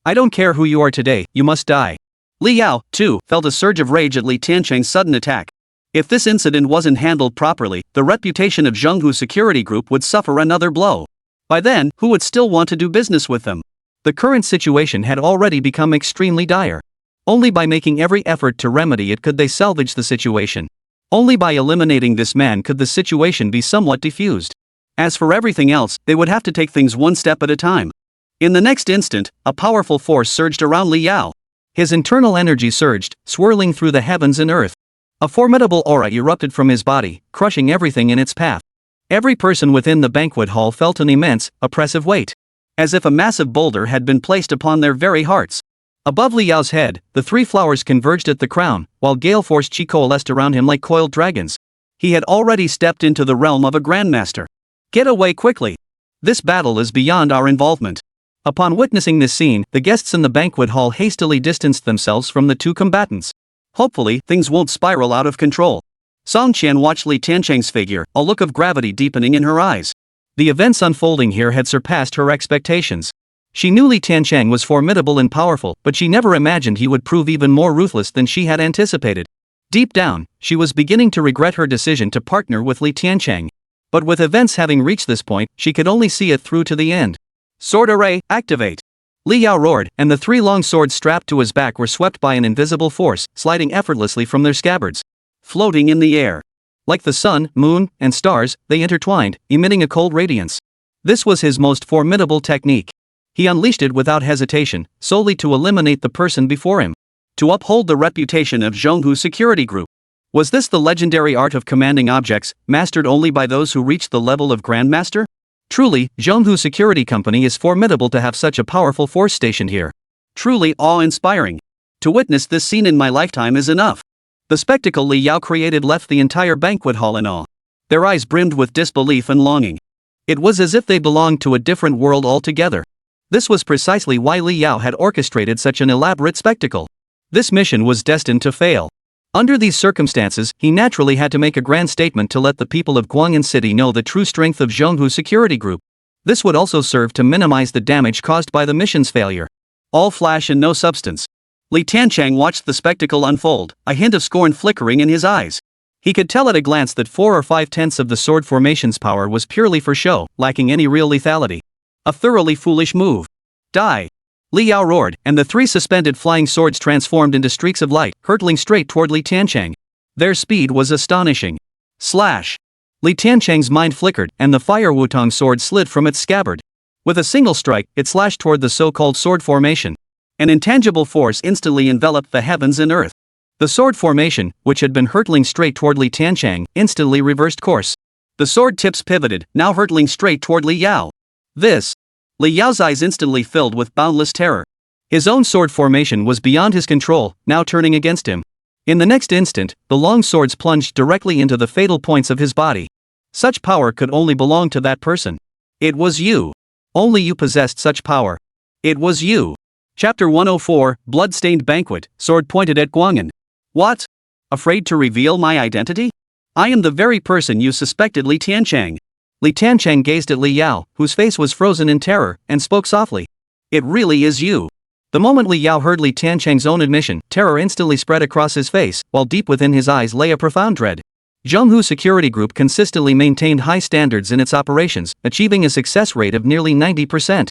I don't care who you are today, you must die. Li Yao, too, felt a surge of rage at Li Tiancheng's sudden attack. If this incident wasn't handled properly, the reputation of Zhenghu Security Group would suffer another blow. By then, who would still want to do business with them? The current situation had already become extremely dire. Only by making every effort to remedy it could they salvage the situation. Only by eliminating this man could the situation be somewhat diffused. As for everything else, they would have to take things one step at a time. In the next instant, a powerful force surged around Li Yao. His internal energy surged, swirling through the heavens and earth. A formidable aura erupted from his body, crushing everything in its path. Every person within the banquet hall felt an immense, oppressive weight. As if a massive boulder had been placed upon their very hearts. Above Li Yao's head, the three flowers converged at the crown, while gale-force chi coalesced around him like coiled dragons. He had already stepped into the realm of a grandmaster. Get away quickly. This battle is beyond our involvement. Upon witnessing this scene, the guests in the banquet hall hastily distanced themselves from the two combatants. Hopefully, things won't spiral out of control. Song Qian watched Li Tiancheng's figure, a look of gravity deepening in her eyes. The events unfolding here had surpassed her expectations. She knew Li Tiancheng was formidable and powerful, but she never imagined he would prove even more ruthless than she had anticipated. Deep down, she was beginning to regret her decision to partner with Li Tiancheng. But with events having reached this point, she could only see it through to the end. Sword array, activate! Li Yao roared, and the three long swords strapped to his back were swept by an invisible force, sliding effortlessly from their scabbards. Floating in the air. Like the sun, moon, and stars, they intertwined, emitting a cold radiance. This was his most formidable technique. He unleashed it without hesitation, solely to eliminate the person before him. To uphold the reputation of Zhenghu Security Group. Was this the legendary art of commanding objects, mastered only by those who reached the level of Grandmaster? Truly, Zhenghu Security Company is formidable to have such a powerful force stationed here. Truly awe-inspiring. To witness this scene in my lifetime is enough. The spectacle Li Yao created left the entire banquet hall in awe. Their eyes brimmed with disbelief and longing. It was as if they belonged to a different world altogether. This was precisely why Li Yao had orchestrated such an elaborate spectacle. This mission was destined to fail. Under these circumstances, he naturally had to make a grand statement to let the people of Guang'an City know the true strength of Zhenghu Security Group. This would also serve to minimize the damage caused by the mission's failure. All flash and no substance. Li Tiancheng watched the spectacle unfold, a hint of scorn flickering in his eyes. He could tell at a glance that 4 or 5/10 of the sword formation's power was purely for show, lacking any real lethality. A thoroughly foolish move. Die! Li Yao roared, and the three suspended flying swords transformed into streaks of light, hurtling straight toward Li Tiancheng. Their speed was astonishing. Slash! Li Tiancheng's mind flickered, and the fire Wutong sword slid from its scabbard. With a single strike, it slashed toward the so-called sword formation. An intangible force instantly enveloped the heavens and earth. The sword formation, which had been hurtling straight toward Li Tiancheng, instantly reversed course. The sword tips pivoted, now hurtling straight toward Li Yao. This! Li Yao's eyes instantly filled with boundless terror. His own sword formation was beyond his control, now turning against him. In the next instant, the long swords plunged directly into the fatal points of his body. Such power could only belong to that person. It was you. Only you possessed such power. It was you. Chapter 104, Blood-Stained Banquet, sword pointed at Guang'an. What? Afraid to reveal my identity? I am the very person you suspected, Li Tiancheng. Li Tiancheng gazed at Li Yao, whose face was frozen in terror, and spoke softly. It really is you. The moment Li Yao heard Li Tiancheng's own admission, terror instantly spread across his face, while deep within his eyes lay a profound dread. Zhenghu Security Group consistently maintained high standards in its operations, achieving a success rate of nearly 90%.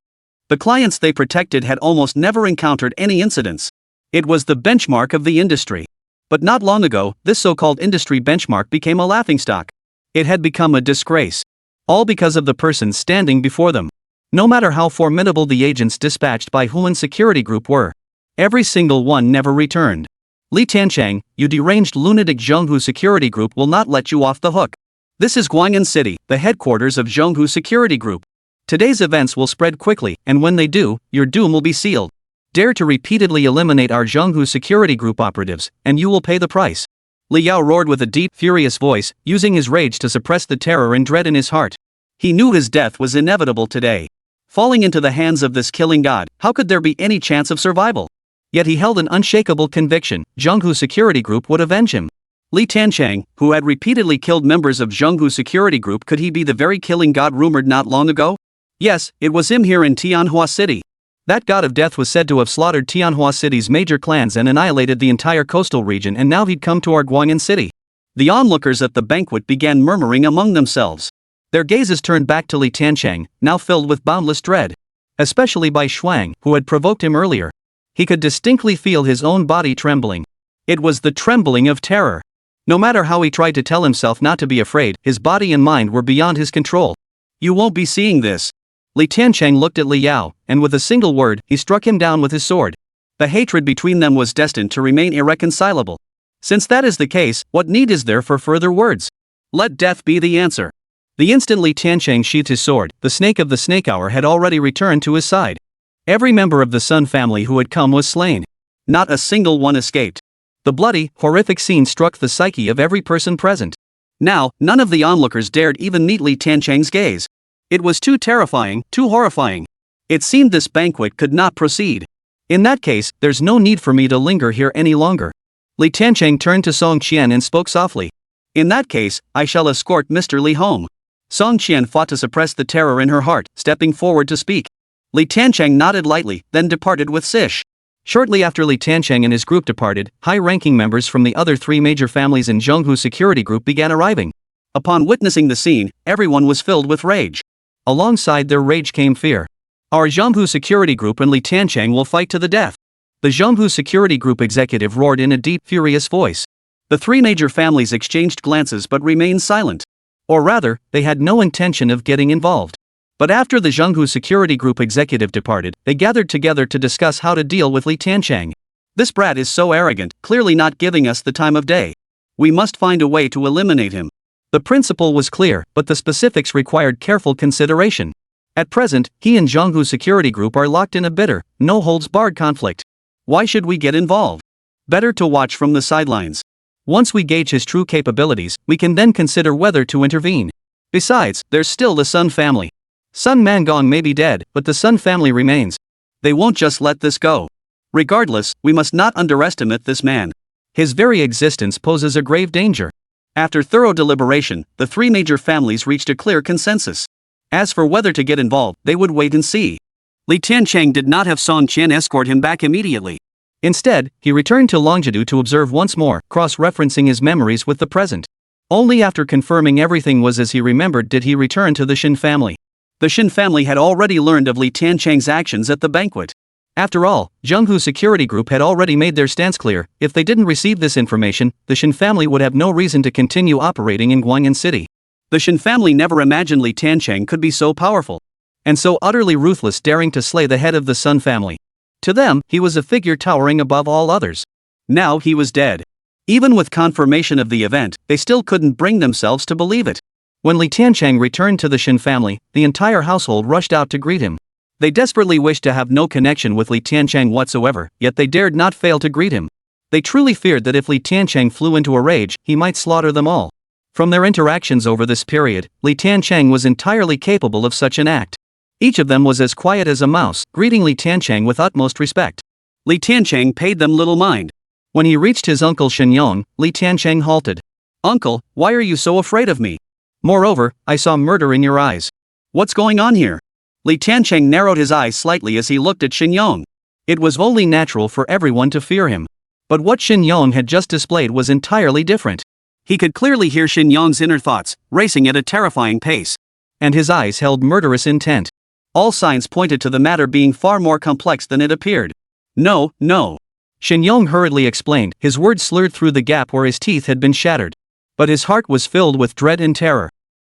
The clients they protected had almost never encountered any incidents. It was the benchmark of the industry. But not long ago, this so-called industry benchmark became a laughingstock. It had become a disgrace. All because of the person standing before them. No matter how formidable the agents dispatched by Human Security Group were, every single one never returned. Li Tiancheng, you deranged lunatic. Zhenghu Security Group will not let you off the hook. This is Guang'an City, the headquarters of Zhenghu Security Group. Today's events will spread quickly, and when they do, your doom will be sealed. Dare to repeatedly eliminate our Zhonghu security group operatives, and you will pay the price. Li Yao roared with a deep, furious voice, using his rage to suppress the terror and dread in his heart. He knew his death was inevitable today. Falling into the hands of this killing god, how could there be any chance of survival? Yet he held an unshakable conviction: Zhonghu security group would avenge him. Li Tiancheng, who had repeatedly killed members of Zhonghu security group, could he be the very killing god rumored not long ago? Yes, it was him here in Tianhua City. That god of death was said to have slaughtered Tianhua City's major clans and annihilated the entire coastal region, and now he'd come to our Guanyin city. The onlookers at the banquet began murmuring among themselves. Their gazes turned back to Li Tiancheng, now filled with boundless dread. Especially by Shuang, who had provoked him earlier. He could distinctly feel his own body trembling. It was the trembling of terror. No matter how he tried to tell himself not to be afraid, his body and mind were beyond his control. You won't be seeing this. Li Tiancheng looked at Li Yao, and with a single word, he struck him down with his sword. The hatred between them was destined to remain irreconcilable. Since that is the case, what need is there for further words? Let death be the answer. The instant Li Tiancheng sheathed his sword, the snake of the snake hour had already returned to his side. Every member of the Sun family who had come was slain. Not a single one escaped. The bloody, horrific scene struck the psyche of every person present. Now, none of the onlookers dared even meet Li Tiancheng's gaze. It was too terrifying, too horrifying. It seemed this banquet could not proceed. In that case, there's no need for me to linger here any longer. Li Tiancheng turned to Song Qian and spoke softly. In that case, I shall escort Mr. Li home. Song Qian fought to suppress the terror in her heart, stepping forward to speak. Li Tiancheng nodded lightly, then departed with Sish. Shortly after Li Tiancheng and his group departed, high-ranking members from the other three major families in Zhonghu security group began arriving. Upon witnessing the scene, everyone was filled with rage. Alongside their rage came fear. Our Zhonghu security group and Li Tiancheng will fight to the death. The Zhonghu security group executive roared in a deep, furious voice. The three major families exchanged glances but remained silent. Or rather, they had no intention of getting involved. But after the Zhonghu security group executive departed, they gathered together to discuss how to deal with Li Tiancheng. This brat is so arrogant, clearly not giving us the time of day. We must find a way to eliminate him. The principle was clear, but the specifics required careful consideration. At present, he and Zhonghu security group are locked in a bitter, no-holds-barred conflict. Why should we get involved? Better to watch from the sidelines. Once we gauge his true capabilities, we can then consider whether to intervene. Besides, there's still the Sun family. Sun Mangong may be dead, but the Sun family remains. They won't just let this go. Regardless, we must not underestimate this man. His very existence poses a grave danger. After thorough deliberation, the three major families reached a clear consensus. As for whether to get involved, they would wait and see. Li Tiancheng did not have Song Qian escort him back immediately. Instead, he returned to Longjidu to observe once more, cross-referencing his memories with the present. Only after confirming everything was as he remembered did he return to the Shin family. The Shin family had already learned of Li Tiancheng's actions at the banquet. After all, Zhonghu security group had already made their stance clear: if they didn't receive this information, the Shin family would have no reason to continue operating in Guanyin City. The Shin family never imagined Li Tiancheng could be so powerful. And so utterly ruthless, daring to slay the head of the Sun family. To them, he was a figure towering above all others. Now he was dead. Even with confirmation of the event, they still couldn't bring themselves to believe it. When Li Tiancheng returned to the Shin family, the entire household rushed out to greet him. They desperately wished to have no connection with Li Tiancheng whatsoever, yet they dared not fail to greet him. They truly feared that if Li Tiancheng flew into a rage, he might slaughter them all. From their interactions over this period, Li Tiancheng was entirely capable of such an act. Each of them was as quiet as a mouse, greeting Li Tiancheng with utmost respect. Li Tiancheng paid them little mind. When he reached his uncle Shenyong, Li Tiancheng halted. "Uncle, why are you so afraid of me? Moreover, I saw murder in your eyes. What's going on here?" Li Tiancheng narrowed his eyes slightly as he looked at Shenyong. It was only natural for everyone to fear him. But what Shenyong had just displayed was entirely different. He could clearly hear Shenyong's inner thoughts, racing at a terrifying pace. And his eyes held murderous intent. All signs pointed to the matter being far more complex than it appeared. "No, no." Shenyong hurriedly explained, his words slurred through the gap where his teeth had been shattered. But his heart was filled with dread and terror.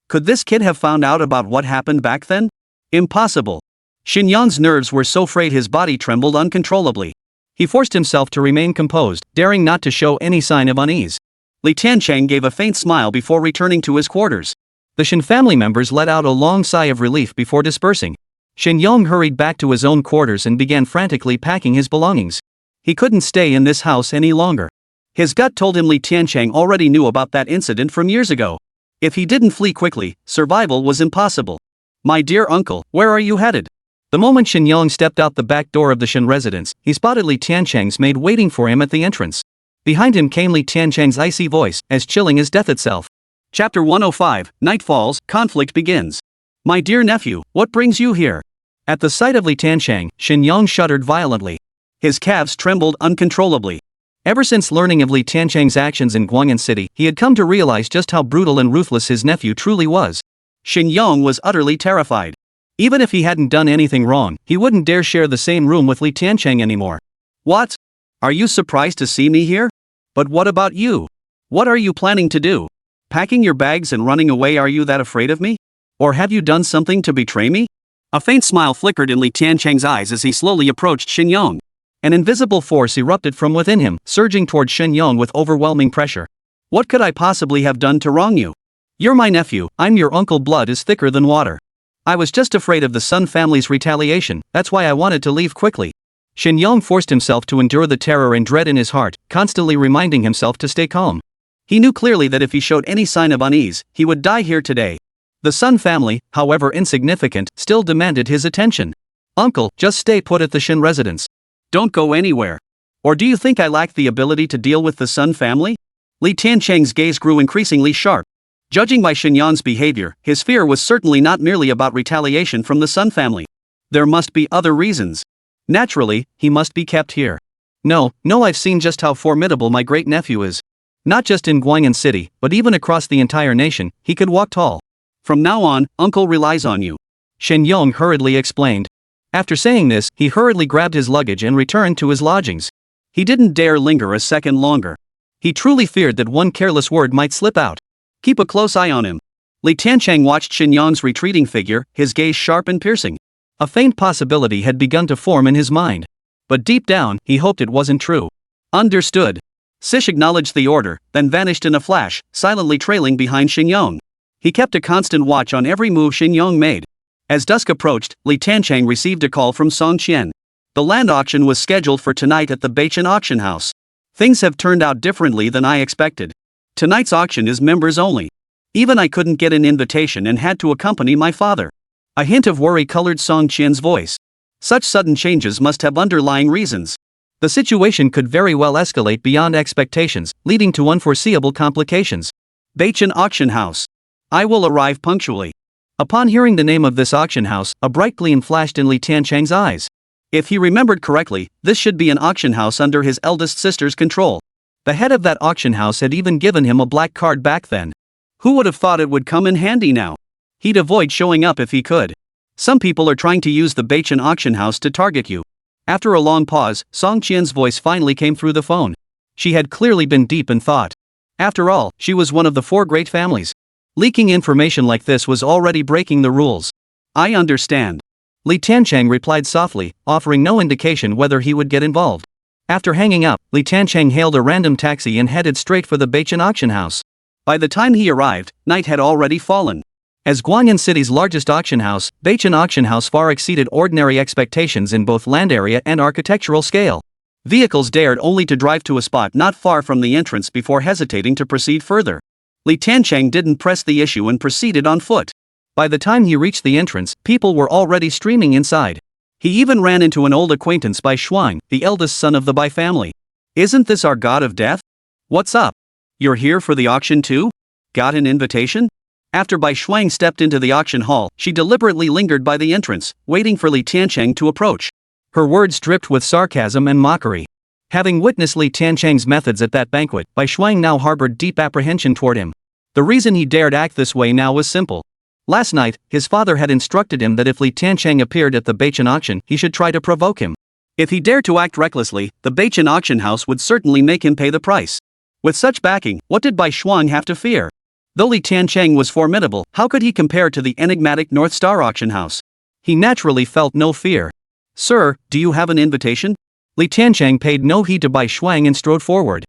Could this kid have found out about what happened back then? Impossible. Shenyong's nerves were so frayed his body trembled uncontrollably. He forced himself to remain composed, daring not to show any sign of unease. Li Tiancheng gave a faint smile before returning to his quarters. The Shin family members let out a long sigh of relief before dispersing. Shen Yong hurried back to his own quarters and began frantically packing his belongings. He couldn't stay in this house any longer. His gut told him Li Tiancheng already knew about that incident from years ago. If he didn't flee quickly, survival was impossible. "My dear uncle, where are you headed?" The moment Shen Yong stepped out the back door of the Shen residence, he spotted Li Tiancheng's maid waiting for him at the entrance. Behind him came Li Tiancheng's icy voice, as chilling as death itself. Chapter 105, Night Falls, Conflict Begins. "My dear nephew, what brings you here?" At the sight of Li Tiancheng, Shen Yong shuddered violently. His calves trembled uncontrollably. Ever since learning of Li Tiancheng's actions in Guang'an City, he had come to realize just how brutal and ruthless his nephew truly was. Shen Yong was utterly terrified. Even if he hadn't done anything wrong, he wouldn't dare share the same room with Li Tiancheng anymore. "What? Are you surprised to see me here? But what about you? What are you planning to do? Packing your bags and running away? Are you that afraid of me? Or have you done something to betray me?" A faint smile flickered in Li Tiancheng's eyes as he slowly approached Shen Yong. An invisible force erupted from within him, surging toward Shen Yong with overwhelming pressure. "What could I possibly have done to wrong you? You're my nephew, I'm your uncle. Blood is thicker than water. I was just afraid of the Sun family's retaliation, that's why I wanted to leave quickly." Shen Yong forced himself to endure the terror and dread in his heart, constantly reminding himself to stay calm. He knew clearly that if he showed any sign of unease, he would die here today. The Sun family, however insignificant, still demanded his attention. "Uncle, just stay put at the Shen residence. Don't go anywhere. Or do you think I lack the ability to deal with the Sun family?" Li Tiancheng's gaze grew increasingly sharp. Judging by Shen Yong's behavior, his fear was certainly not merely about retaliation from the Sun family. There must be other reasons. Naturally, he must be kept here. No, I've seen just how formidable my great-nephew is. Not just in Guang'an City, but even across the entire nation, he could walk tall. From now on, Uncle relies on you," Shen Yong hurriedly explained. After saying this, he hurriedly grabbed his luggage and returned to his lodgings. He didn't dare linger a second longer. He truly feared that one careless word might slip out. "Keep a close eye on him." Li Tiancheng watched Shen Yong's retreating figure, his gaze sharp and piercing. A faint possibility had begun to form in his mind. But deep down, he hoped it wasn't true. "Understood." Sish acknowledged the order, then vanished in a flash, silently trailing behind Shen Yong. He kept a constant watch on every move Shen Yong made. As dusk approached, Li Tiancheng received a call from Song Qian. The land auction was scheduled for tonight at the Beichen auction house. "Things have turned out differently than I expected. Tonight's auction is members only. Even I couldn't get an invitation and had to accompany my father." A hint of worry colored Song Qian's voice. Such sudden changes must have underlying reasons. The situation could very well escalate beyond expectations, leading to unforeseeable complications. "Beichen auction house. I will arrive punctually." Upon hearing the name of this auction house, a bright gleam flashed in Li Tiancheng's eyes. If he remembered correctly, this should be an auction house under his eldest sister's control. The head of that auction house had even given him a black card back then. Who would have thought it would come in handy now? He'd avoid showing up if he could. "Some people are trying to use the Beichen auction house to target you." After a long pause, Song Qian's voice finally came through the phone. She had clearly been deep in thought. After all, she was one of the 4 great families. Leaking information like this was already breaking the rules. "I understand," Li Tiancheng replied softly, offering no indication whether he would get involved. After hanging up, Li Tiancheng hailed a random taxi and headed straight for the Beichen auction house. By the time he arrived, night had already fallen. As Guang'an City's largest auction house, Beichen auction house far exceeded ordinary expectations in both land area and architectural scale. Vehicles dared only to drive to a spot not far from the entrance before hesitating to proceed further. Li Tiancheng didn't press the issue and proceeded on foot. By the time he reached the entrance, people were already streaming inside. He even ran into an old acquaintance Bai Shuang, the eldest son of the Bai family. "Isn't this our god of death? What's up? You're here for the auction too? Got an invitation?" After Bai Shuang stepped into the auction hall, she deliberately lingered by the entrance, waiting for Li Tiancheng to approach. Her words dripped with sarcasm and mockery. Having witnessed Li Tiancheng's methods at that banquet, Bai Shuang now harbored deep apprehension toward him. The reason he dared act this way now was simple. Last night, his father had instructed him that if Li Tiancheng appeared at the Beichen auction, he should try to provoke him. If he dared to act recklessly, the Beichen auction house would certainly make him pay the price. With such backing, what did Bai Shuang have to fear? Though Li Tiancheng was formidable, how could he compare to the enigmatic North Star auction house? He naturally felt no fear. "Sir, do you have an invitation?" Li Tiancheng paid no heed to Bai Shuang and strode forward.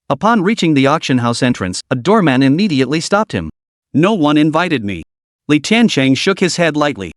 Upon reaching the auction house entrance, a doorman immediately stopped him. "No one invited me." Li Tiancheng shook his head lightly.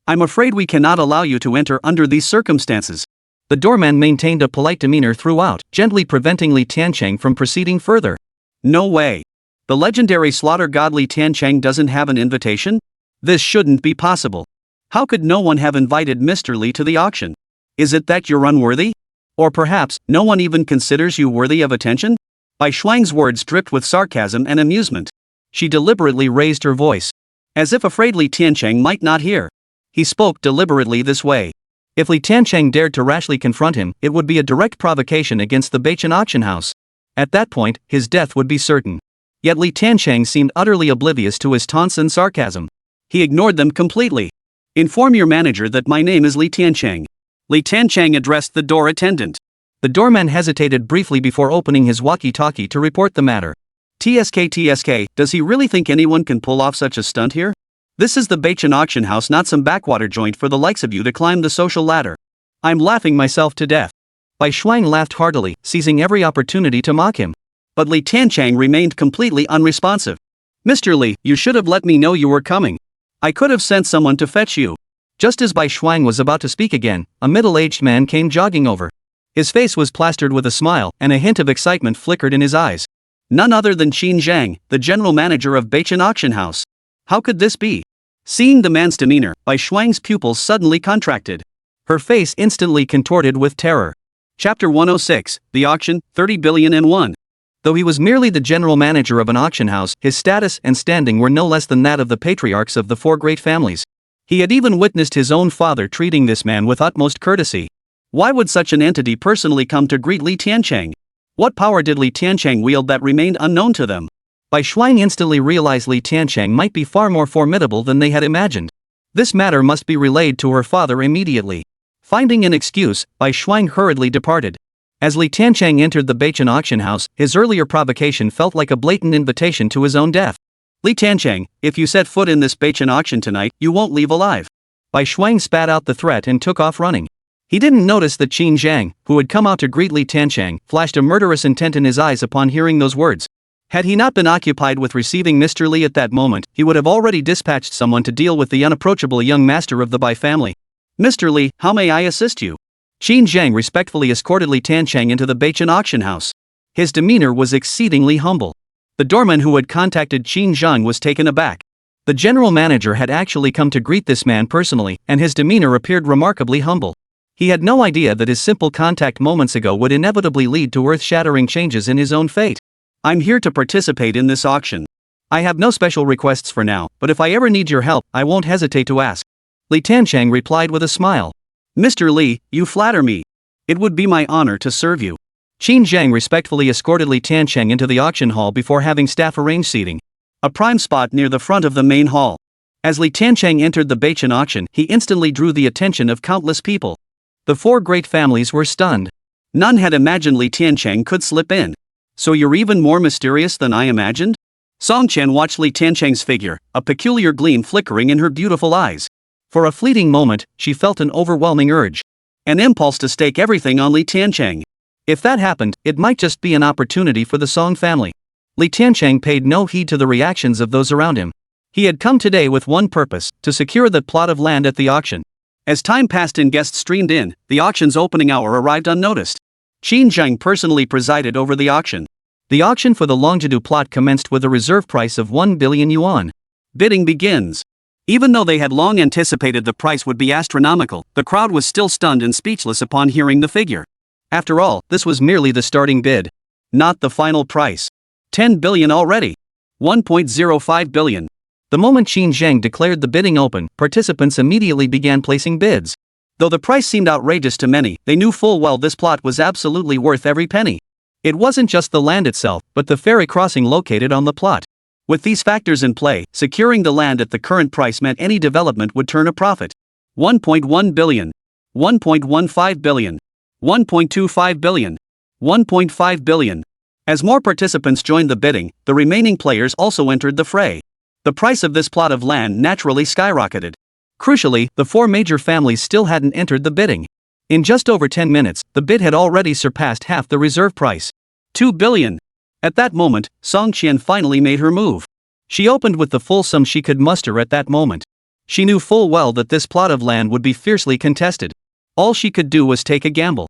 I'm afraid we cannot allow you to enter under these circumstances. The doorman maintained a polite demeanor throughout, gently preventing Li Tiancheng from proceeding further. No way. The legendary slaughter god Li Tiancheng doesn't have an invitation? This shouldn't be possible. How could no one have invited Mr. Li to the auction? Is it that you're unworthy? Or perhaps, no one even considers you worthy of attention? Bai Shuang's words dripped with sarcasm and amusement. She deliberately raised her voice, as if afraid Li Tiancheng might not hear. He spoke deliberately this way. If Li Tiancheng dared to rashly confront him, it would be a direct provocation against the Beichen auction house. At that point, his death would be certain. Yet Li Tiancheng seemed utterly oblivious to his taunts and sarcasm. He ignored them completely. Inform your manager that my name is Li Tiancheng. Li Tiancheng addressed the door attendant. The doorman hesitated briefly before opening his walkie-talkie to report the matter. TSK, does he really think anyone can pull off such a stunt here? This is the Beichen auction house, not some backwater joint for the likes of you to climb the social ladder. I'm laughing myself to death. Bai Shuang laughed heartily, seizing every opportunity to mock him. But Li Tiancheng remained completely unresponsive. Mr. Li, you should have let me know you were coming. I could have sent someone to fetch you. Just as Bai Shuang was about to speak again, a middle-aged man came jogging over. His face was plastered with a smile, and a hint of excitement flickered in his eyes. None other than Qin Zhang, the general manager of Beichen auction house. How could this be? Seeing the man's demeanor, Bai Shuang's pupils suddenly contracted. Her face instantly contorted with terror. Chapter 106, The Auction, 30 billion and 1. Though he was merely the general manager of an auction house, his status and standing were no less than that of the patriarchs of the four great families. He had even witnessed his own father treating this man with utmost courtesy. Why would such an entity personally come to greet Li Tiancheng? What power did Li Tiancheng wield that remained unknown to them? Bai Shuang instantly realized Li Tiancheng might be far more formidable than they had imagined. This matter must be relayed to her father immediately. Finding an excuse, Bai Shuang hurriedly departed. As Li Tiancheng entered the Beichen auction house, his earlier provocation felt like a blatant invitation to his own death. Li Tiancheng, if you set foot in this Beichen auction tonight, you won't leave alive. Bai Shuang spat out the threat and took off running. He didn't notice that Qin Zhang, who had come out to greet Li Tiancheng, flashed a murderous intent in his eyes upon hearing those words. Had he not been occupied with receiving Mr. Li at that moment, he would have already dispatched someone to deal with the unapproachable young master of the Bai family. Mr. Li, how may I assist you? Qin Zhang respectfully escorted Li Tiancheng into the Beichen auction house. His demeanor was exceedingly humble. The doorman who had contacted Qin Zhang was taken aback. The general manager had actually come to greet this man personally, and his demeanor appeared remarkably humble. He had no idea that his simple contact moments ago would inevitably lead to earth-shattering changes in his own fate. I'm here to participate in this auction. I have no special requests for now, but if I ever need your help, I won't hesitate to ask. Li Tiancheng replied with a smile. Mr. Li, you flatter me. It would be my honor to serve you. Qin Zhang respectfully escorted Li Tiancheng into the auction hall before having staff arrange seating. A prime spot near the front of the main hall. As Li Tiancheng entered the Beichen auction, he instantly drew the attention of countless people. The four great families were stunned. None had imagined Li Tiancheng could slip in. So you're even more mysterious than I imagined? Song Chen watched Li Tiancheng's figure, a peculiar gleam flickering in her beautiful eyes. For a fleeting moment, she felt an overwhelming urge. An impulse to stake everything on Li Tiancheng. If that happened, it might just be an opportunity for the Song family. Li Tiancheng paid no heed to the reactions of those around him. He had come today with one purpose, to secure that plot of land at the auction. As time passed and guests streamed in, the auction's opening hour arrived unnoticed. Qin Zhang personally presided over the auction. The auction for the Longjidu plot commenced with a reserve price of 1 billion yuan. Bidding begins. Even though they had long anticipated the price would be astronomical, the crowd was still stunned and speechless upon hearing the figure. After all, this was merely the starting bid. Not the final price. 10 billion already. 1.05 billion. The moment Qin Zhang declared the bidding open, participants immediately began placing bids. Though the price seemed outrageous to many, they knew full well this plot was absolutely worth every penny. It wasn't just the land itself, but the ferry crossing located on the plot. With these factors in play, securing the land at the current price meant any development would turn a profit. 1.1 billion. 1.15 billion. 1.25 billion. 1.5 billion. As more participants joined the bidding, the remaining players also entered the fray. The price of this plot of land naturally skyrocketed. Crucially, the four major families still hadn't entered the bidding. In just over 10 minutes, the bid had already surpassed half the reserve price. 2 billion. At that moment, Song Qian finally made her move. She opened with the full sum she could muster at that moment. She knew full well that this plot of land would be fiercely contested. All she could do was take a gamble.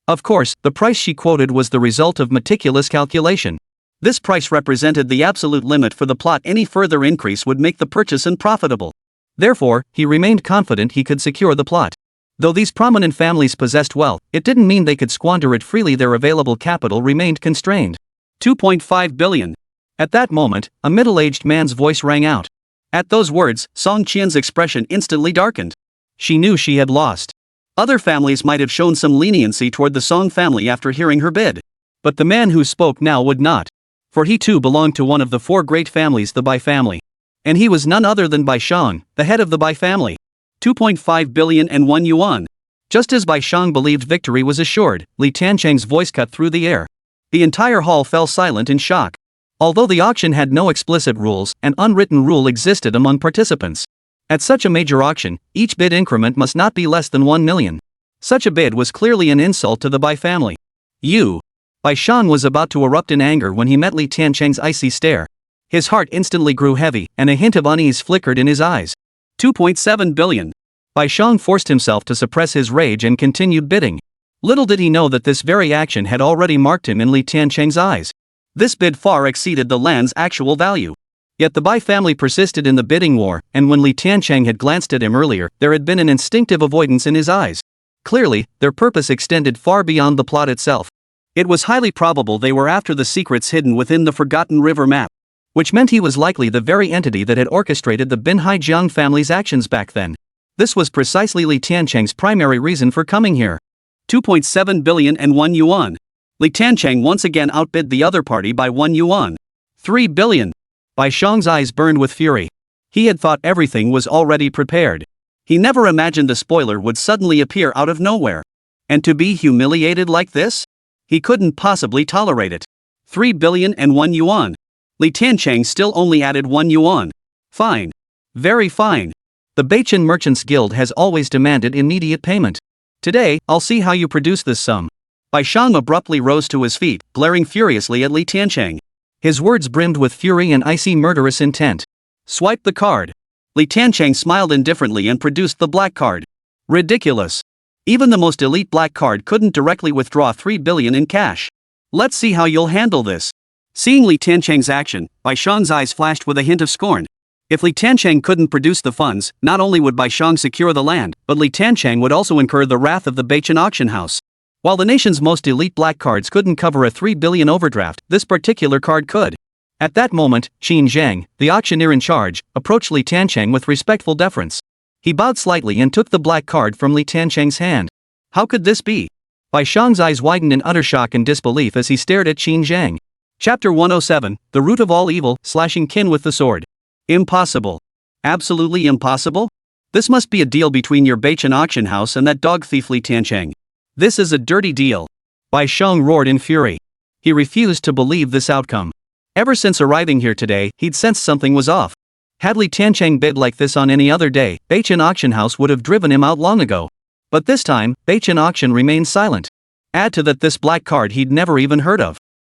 Of course, the price she quoted was the result of meticulous calculation. This price represented the absolute limit for the plot. Any further increase would make the purchase unprofitable. Therefore, he remained confident he could secure the plot. Though these prominent families possessed wealth, it didn't mean they could squander it freely. Their available capital remained constrained. 2.5 billion. At that moment, a middle-aged man's voice rang out. At those words, Song Qian's expression instantly darkened. She knew she had lost. Other families might have shown some leniency toward the Song family after hearing her bid. But the man who spoke now would not. For he too belonged to one of the four great families, the Bai family. And he was none other than Bai Shang, the head of the Bai family. 2.5 billion and 1 yuan. Just as Bai Shang believed victory was assured, Li Tiancheng's voice cut through the air. The entire hall fell silent in shock. Although the auction had no explicit rules, an unwritten rule existed among participants. At such a major auction, each bid increment must not be less than 1 million. Such a bid was clearly an insult to the Bai family. Bai Shang was about to erupt in anger when he met Li Tiancheng's icy stare. His heart instantly grew heavy, and a hint of unease flickered in his eyes. 2.7 billion. Bai Shang forced himself to suppress his rage and continued bidding. Little did he know that this very action had already marked him in Li Tiancheng's eyes. This bid far exceeded the land's actual value. Yet the Bai family persisted in the bidding war, and when Li Tiancheng had glanced at him earlier, there had been an instinctive avoidance in his eyes. Clearly, their purpose extended far beyond the plot itself. It was highly probable they were after the secrets hidden within the Forgotten River map. Which meant he was likely the very entity that had orchestrated the Binhai Jiang family's actions back then. This was precisely Li Tiancheng's primary reason for coming here. 2.7 billion and 1 yuan. Li Tiancheng once again outbid the other party by 1 yuan. 3 billion. Bai Shang's eyes burned with fury. He had thought everything was already prepared. He never imagined the spoiler would suddenly appear out of nowhere. And to be humiliated like this? He couldn't possibly tolerate it. 3 billion and 1 yuan. Li Tiancheng still only added 1 yuan. Fine. Very fine. The Beichen Merchants Guild has always demanded immediate payment. Today, I'll see how you produce this sum. Bai Shang abruptly rose to his feet, glaring furiously at Li Tiancheng. His words brimmed with fury and icy murderous intent. Swipe the card. Li Tiancheng smiled indifferently and produced the black card. Ridiculous. Even the most elite black card couldn't directly withdraw 3 billion in cash. Let's see how you'll handle this. Seeing Li Tiancheng's action, Bai Shang's eyes flashed with a hint of scorn. If Li Tiancheng couldn't produce the funds, not only would Bai Shang secure the land, but Li Tiancheng would also incur the wrath of the Beichen auction house. While the nation's most elite black cards couldn't cover a 3 billion overdraft, this particular card could. At that moment, Qin Zhang, the auctioneer in charge, approached Li Tiancheng with respectful deference. He bowed slightly and took the black card from Li Tiancheng's hand. How could this be? Bai Shang's eyes widened in utter shock and disbelief as he stared at Qin Zhang. Chapter 107, The Root of All Evil, Slashing Kin with the Sword. Impossible. Absolutely impossible? This must be a deal between your Beichen auction house and that dog thief Li Tiancheng. This is a dirty deal. Bai Shang roared in fury. He refused to believe this outcome. Ever since arriving here today, he'd sensed something was off. Had Li Tiancheng bid like this on any other day, Beichen auction house would have driven him out long ago. But this time, Beichen auction remained silent. Add to that this black card he'd never even heard of.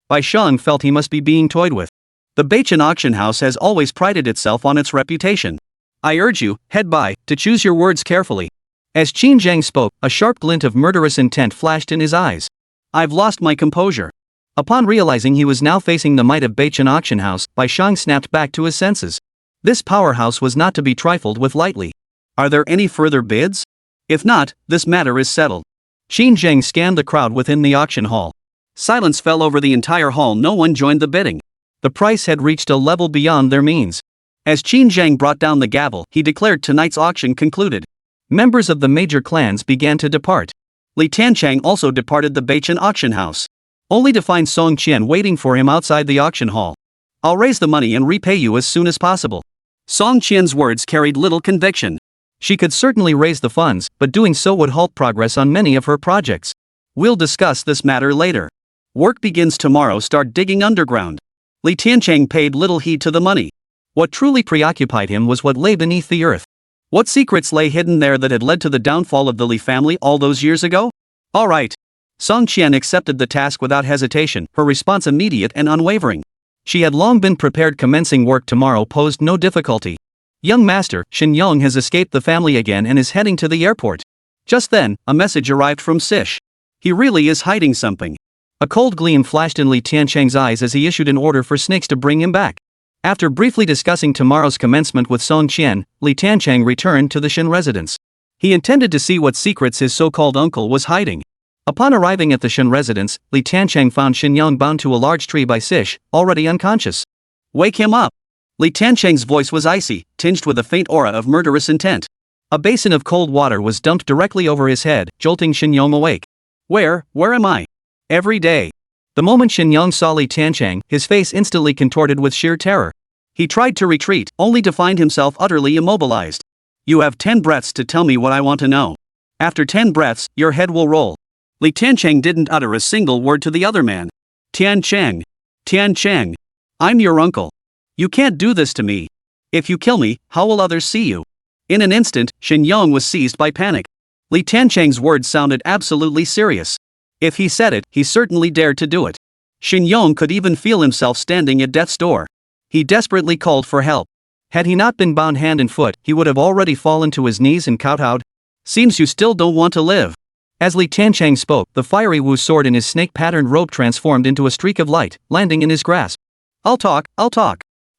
Bai Shang felt he must be being toyed with. The Beichen auction house has always prided itself on its reputation. I urge you, head Bai, to choose your words carefully. As Qin Zhang spoke, a sharp glint of murderous intent flashed in his eyes. I've lost my composure. Upon realizing he was now facing the might of Beichen auction house, Bai Shang snapped back to his senses. This powerhouse was not to be trifled with lightly. Are there any further bids? If not, this matter is settled. Qin Zhang scanned the crowd within the auction hall. Silence fell over the entire hall. No one joined the bidding. The price had reached a level beyond their means. As Qin Zhang brought down the gavel, he declared tonight's auction concluded. Members of the major clans began to depart. Li Tiancheng also departed the Beichen auction house, only to find Song Qian waiting for him outside the auction hall. I'll raise the money and repay you as soon as possible. Song Qian's words carried little conviction. She could certainly raise the funds, but doing so would halt progress on many of her projects. We'll discuss this matter later. Work begins tomorrow. Start digging underground. Li Tiancheng paid little heed to the money. What truly preoccupied him was what lay beneath the earth. What secrets lay hidden there that had led to the downfall of the Li family all those years ago? All right. Song Qian accepted the task without hesitation, her response immediate and unwavering. She had long been prepared. Commencing work tomorrow posed no difficulty. Young master, Shen Yong has escaped the family again and is heading to the airport. Just then, a message arrived from Sish. He really is hiding something. A cold gleam flashed in Li Tiancheng's eyes as he issued an order for snakes to bring him back. After briefly discussing tomorrow's commencement with Song Qian, Li Tiancheng returned to the Shen residence. He intended to see what secrets his so-called uncle was hiding. Upon arriving at the Shen residence, Li Tiancheng found Shen Yong bound to a large tree by Sish, already unconscious. Wake him up! Li Tiancheng's voice was icy, tinged with a faint aura of murderous intent. A basin of cold water was dumped directly over his head, jolting Shen Yong awake. Where am I? Every day. The moment Shen Yong saw Li Tiancheng, his face instantly contorted with sheer terror. He tried to retreat, only to find himself utterly immobilized. You have 10 breaths to tell me what I want to know. After 10 breaths, your head will roll. Li Tiancheng didn't utter a single word to the other man. Tiancheng. Tiancheng. I'm your uncle. You can't do this to me. If you kill me, how will others see you? In an instant, Shen Yong was seized by panic. Li Tiancheng's words sounded absolutely serious. If he said it, he certainly dared to do it. Shen Yong could even feel himself standing at death's door. He desperately called for help. Had he not been bound hand and foot, he would have already fallen to his knees and kowtowed. Seems you still don't want to live. As Li Tiancheng spoke, the fiery Wu sword in his snake-patterned robe transformed into a streak of light, landing in his grasp. I'll talk.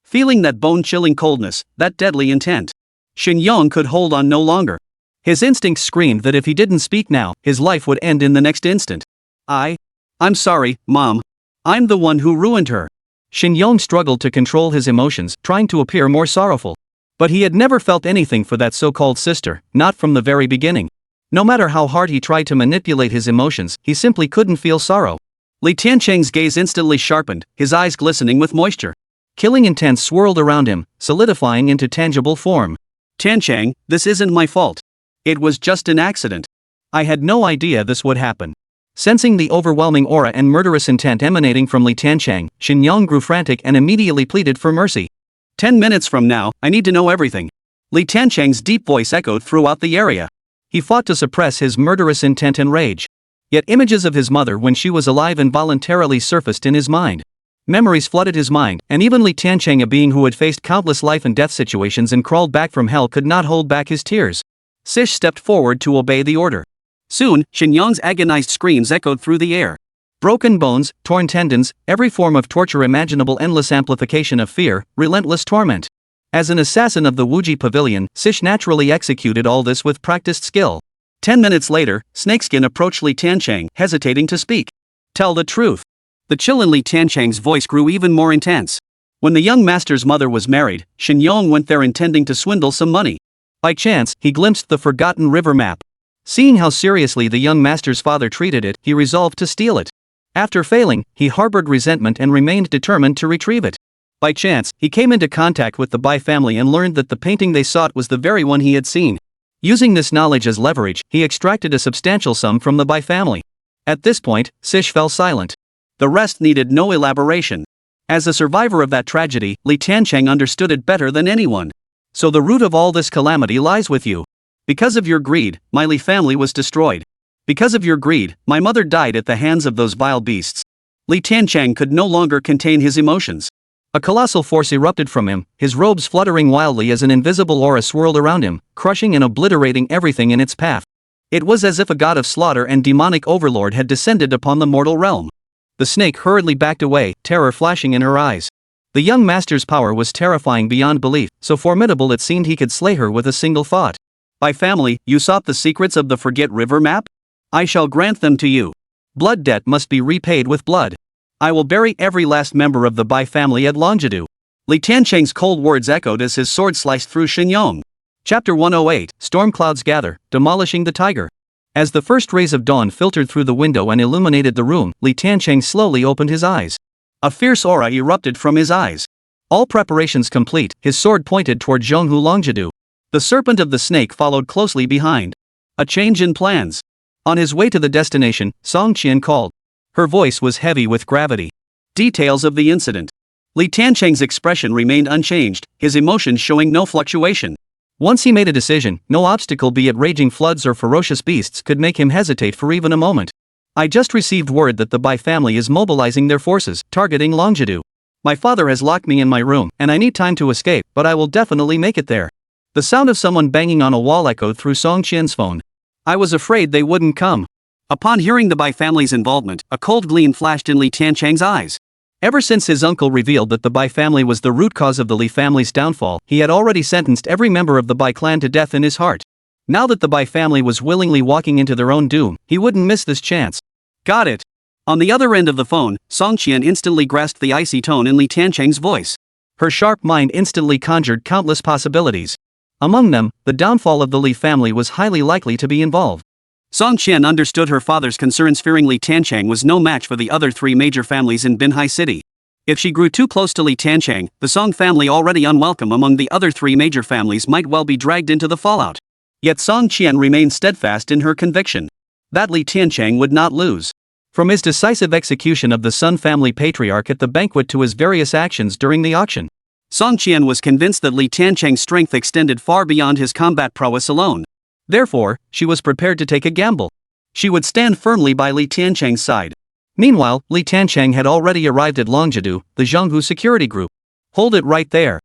Feeling that bone-chilling coldness, that deadly intent, Shen Yong could hold on no longer. His instincts screamed that if he didn't speak now, his life would end in the next instant. I'm sorry, Mom. I'm the one who ruined her. Shen Yong struggled to control his emotions, trying to appear more sorrowful. But he had never felt anything for that so-called sister, not from the very beginning. No matter how hard he tried to manipulate his emotions, he simply couldn't feel sorrow. Li Tiancheng's gaze instantly sharpened, his eyes glistening with moisture. Killing intent swirled around him, solidifying into tangible form. Tiancheng, this isn't my fault. It was just an accident. I had no idea this would happen. Sensing the overwhelming aura and murderous intent emanating from Li Tiancheng, Shen Yong grew frantic and immediately pleaded for mercy. 10 minutes from now, I need to know everything. Li Tiancheng's deep voice echoed throughout the area. He fought to suppress his murderous intent and rage. Yet images of his mother when she was alive involuntarily surfaced in his mind. Memories flooded his mind, and even Li Tiancheng, a being who had faced countless life and death situations and crawled back from hell, could not hold back his tears. Sish stepped forward to obey the order. Soon, Shen Yong's agonized screams echoed through the air. Broken bones, torn tendons, every form of torture imaginable, endless amplification of fear, relentless torment. As an assassin of the Wuji Pavilion, Sish naturally executed all this with practiced skill. 10 minutes later, Snakeskin approached Li Tiancheng, hesitating to speak. Tell the truth. The chill in Li Tiancheng's voice grew even more intense. When the young master's mother was married, Shen Yong went there intending to swindle some money. By chance, he glimpsed the forgotten river map. Seeing how seriously the young master's father treated it, he resolved to steal it. After failing, he harbored resentment and remained determined to retrieve it. By chance, he came into contact with the Bai family and learned that the painting they sought was the very one he had seen. Using this knowledge as leverage, he extracted a substantial sum from the Bai family. At this point, Sish fell silent. The rest needed no elaboration. As a survivor of that tragedy, Li Tiancheng understood it better than anyone. So the root of all this calamity lies with you. Because of your greed, my Li family was destroyed. Because of your greed, my mother died at the hands of those vile beasts. Li Tiancheng could no longer contain his emotions. A colossal force erupted from him, his robes fluttering wildly as an invisible aura swirled around him, crushing and obliterating everything in its path. It was as if a god of slaughter and demonic overlord had descended upon the mortal realm. The snake hurriedly backed away, terror flashing in her eyes. The young master's power was terrifying beyond belief, so formidable it seemed he could slay her with a single thought. By family, you sought the secrets of the Forget River map? I shall grant them to you. Blood debt must be repaid with blood. I will bury every last member of the Bai family at Longitude. Li Tiancheng's cold words echoed as his sword sliced through Shen Yong. Chapter 108, Storm Clouds Gather, Demolishing the Tiger. As the first rays of dawn filtered through the window and illuminated the room, Li Tiancheng slowly opened his eyes. A fierce aura erupted from his eyes. All preparations complete, his sword pointed toward Zhonghu Longjidu. The serpent of the snake followed closely behind. A change in plans. On his way to the destination, Song Qian called. Her voice was heavy with gravity. Details of the incident. Li Tiancheng's expression remained unchanged, his emotions showing no fluctuation. Once he made a decision, no obstacle, be it raging floods or ferocious beasts, could make him hesitate for even a moment. I just received word that the Bai family is mobilizing their forces, targeting Longjidu. My father has locked me in my room, and I need time to escape, but I will definitely make it there. The sound of someone banging on a wall echoed through Song Qian's phone. I was afraid they wouldn't come. Upon hearing the Bai family's involvement, a cold gleam flashed in Li Tiancheng's eyes. Ever since his uncle revealed that the Bai family was the root cause of the Li family's downfall, he had already sentenced every member of the Bai clan to death in his heart. Now that the Bai family was willingly walking into their own doom, he wouldn't miss this chance. Got it. On the other end of the phone, Song Qian instantly grasped the icy tone in Li Tiancheng's voice. Her sharp mind instantly conjured countless possibilities. Among them, the downfall of the Li family was highly likely to be involved. Song Qian understood her father's concerns, fearing Li Tiancheng was no match for the other three major families in Binhai City. If she grew too close to Li Tiancheng, the Song family, already unwelcome among the other three major families, might well be dragged into the fallout. Yet Song Qian remained steadfast in her conviction that Li Tiancheng would not lose. From his decisive execution of the Sun family patriarch at the banquet to his various actions during the auction, Song Qian was convinced that Li Tiancheng's strength extended far beyond his combat prowess alone. Therefore, she was prepared to take a gamble. She would stand firmly by Li Tiancheng's side. Meanwhile, Li Tiancheng had already arrived at Longjidu, the Zhonghu Security Group. Hold it right there.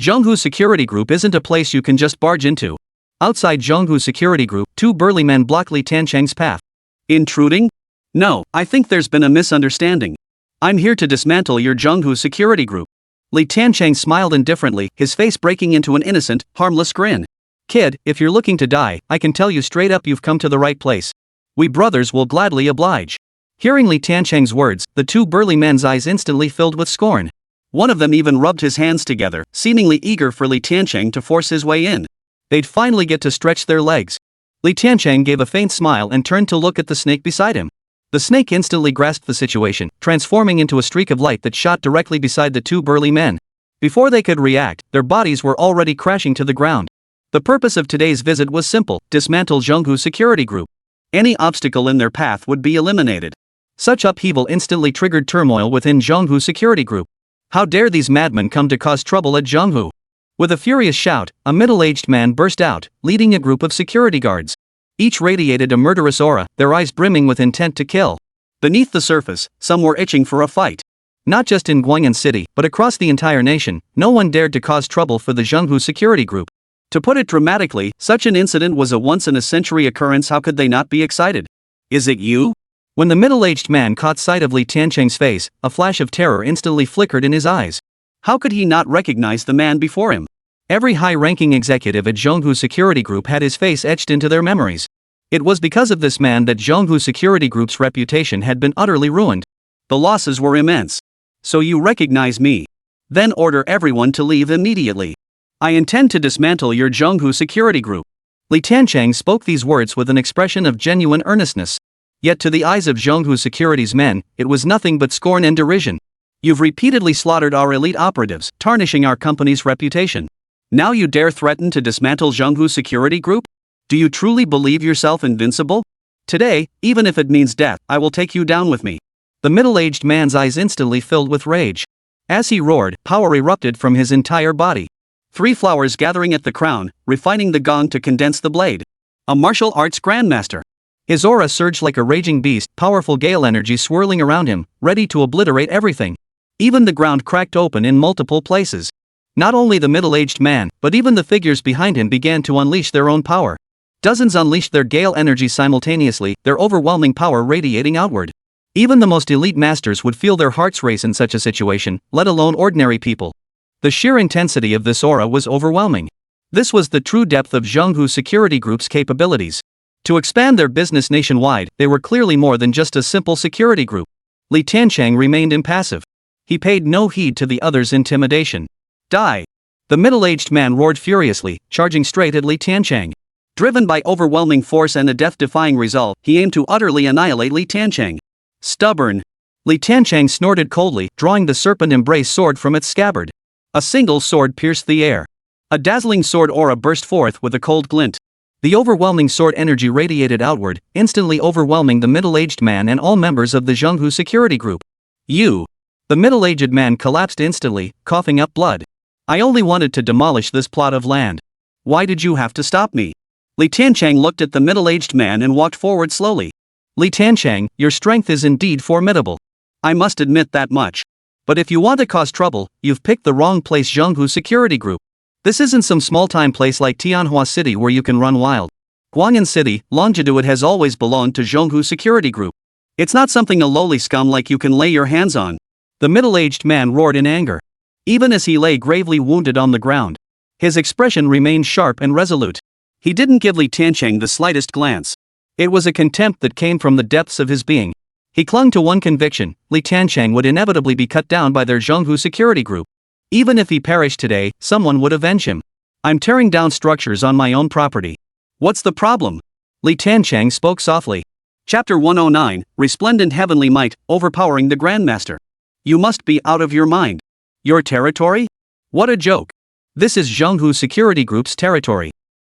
Zhonghu Security Group isn't a place you can just barge into. Outside Zhonghu Security Group, two burly men block Li Tiancheng's path. Intruding? No, I think there's been a misunderstanding. I'm here to dismantle your Zhonghu Security Group. Li Tiancheng smiled indifferently, his face breaking into an innocent, harmless grin. Kid, if you're looking to die, I can tell you straight up you've come to the right place. We brothers will gladly oblige. Hearing Li Tiancheng's words, the two burly men's eyes instantly filled with scorn. One of them even rubbed his hands together, seemingly eager for Li Tiancheng to force his way in. They'd finally get to stretch their legs. Li Tiancheng gave a faint smile and turned to look at the snake beside him. The snake instantly grasped the situation, transforming into a streak of light that shot directly beside the two burly men. Before they could react, their bodies were already crashing to the ground. The purpose of today's visit was simple: dismantle Zhonghu Security Group. Any obstacle in their path would be eliminated. Such upheaval instantly triggered turmoil within Zhonghu Security Group. How dare these madmen come to cause trouble at Zhonghu? With a furious shout, a middle-aged man burst out, leading a group of security guards. Each radiated a murderous aura, their eyes brimming with intent to kill. Beneath the surface, some were itching for a fight. Not just in Guang'an City, but across the entire nation, no one dared to cause trouble for the Zhonghu Security Group. To put it dramatically, such an incident was a once-in-a-century occurrence. How could they not be excited? Is it you? When the middle-aged man caught sight of Li Tiancheng's face, a flash of terror instantly flickered in his eyes. How could he not recognize the man before him? Every high-ranking executive at Zhonghu Security Group had his face etched into their memories. It was because of this man that Zhonghu Security Group's reputation had been utterly ruined. The losses were immense. So you recognize me? Then order everyone to leave immediately. I intend to dismantle your Zhonghu Security Group. Li Tiancheng spoke these words with an expression of genuine earnestness. Yet to the eyes of Zhonghu Security's men, it was nothing but scorn and derision. You've repeatedly slaughtered our elite operatives, tarnishing our company's reputation. Now you dare threaten to dismantle Zhonghu Security Group? Do you truly believe yourself invincible? Today, even if it means death, I will take you down with me. The middle-aged man's eyes instantly filled with rage. As he roared, power erupted from his entire body. 3 flowers gathering at the crown, refining the gong to condense the blade. A martial arts grandmaster. His aura surged like a raging beast, powerful gale energy swirling around him, ready to obliterate everything. Even the ground cracked open in multiple places. Not only the middle-aged man, but even the figures behind him began to unleash their own power. Dozens unleashed their gale energy simultaneously, their overwhelming power radiating outward. Even the most elite masters would feel their hearts race in such a situation, let alone ordinary people. The sheer intensity of this aura was overwhelming. This was the true depth of Zhonghu Security Group's capabilities. To expand their business nationwide, they were clearly more than just a simple security group. Li Tiancheng remained impassive. He paid no heed to the others' intimidation. Die! The middle-aged man roared furiously, charging straight at Li Tiancheng. Driven by overwhelming force and a death-defying resolve, he aimed to utterly annihilate Li Tiancheng. Stubborn! Li Tiancheng snorted coldly, drawing the serpent embrace sword from its scabbard. A single sword pierced the air. A dazzling sword aura burst forth with a cold glint. The overwhelming sword energy radiated outward, instantly overwhelming the middle-aged man and all members of the Zhonghu Security Group. You! The middle-aged man collapsed instantly, coughing up blood. I only wanted to demolish this plot of land. Why did you have to stop me? Li Tiancheng looked at the middle-aged man and walked forward slowly. Li Tiancheng, your strength is indeed formidable. I must admit that much. But if you want to cause trouble, you've picked the wrong place. Tianhua Security Group. This isn't some small-time place like Tianhua City where you can run wild. Guangin City, longitude has always belonged to Tianhua Security Group. It's not something a lowly scum like you can lay your hands on. The middle-aged man roared in anger. Even as he lay gravely wounded on the ground, his expression remained sharp and resolute. He didn't give Li Tiancheng the slightest glance. It was a contempt that came from the depths of his being. He clung to one conviction: Li Tiancheng would inevitably be cut down by their Tianhua Security Group. Even if he perished today, someone would avenge him. I'm tearing down structures on my own property. What's the problem? Li Tiancheng spoke softly. Chapter 109, Resplendent Heavenly Might, Overpowering the Grandmaster. You must be out of your mind. Your territory? What a joke. This is Tianhua Security Group's territory.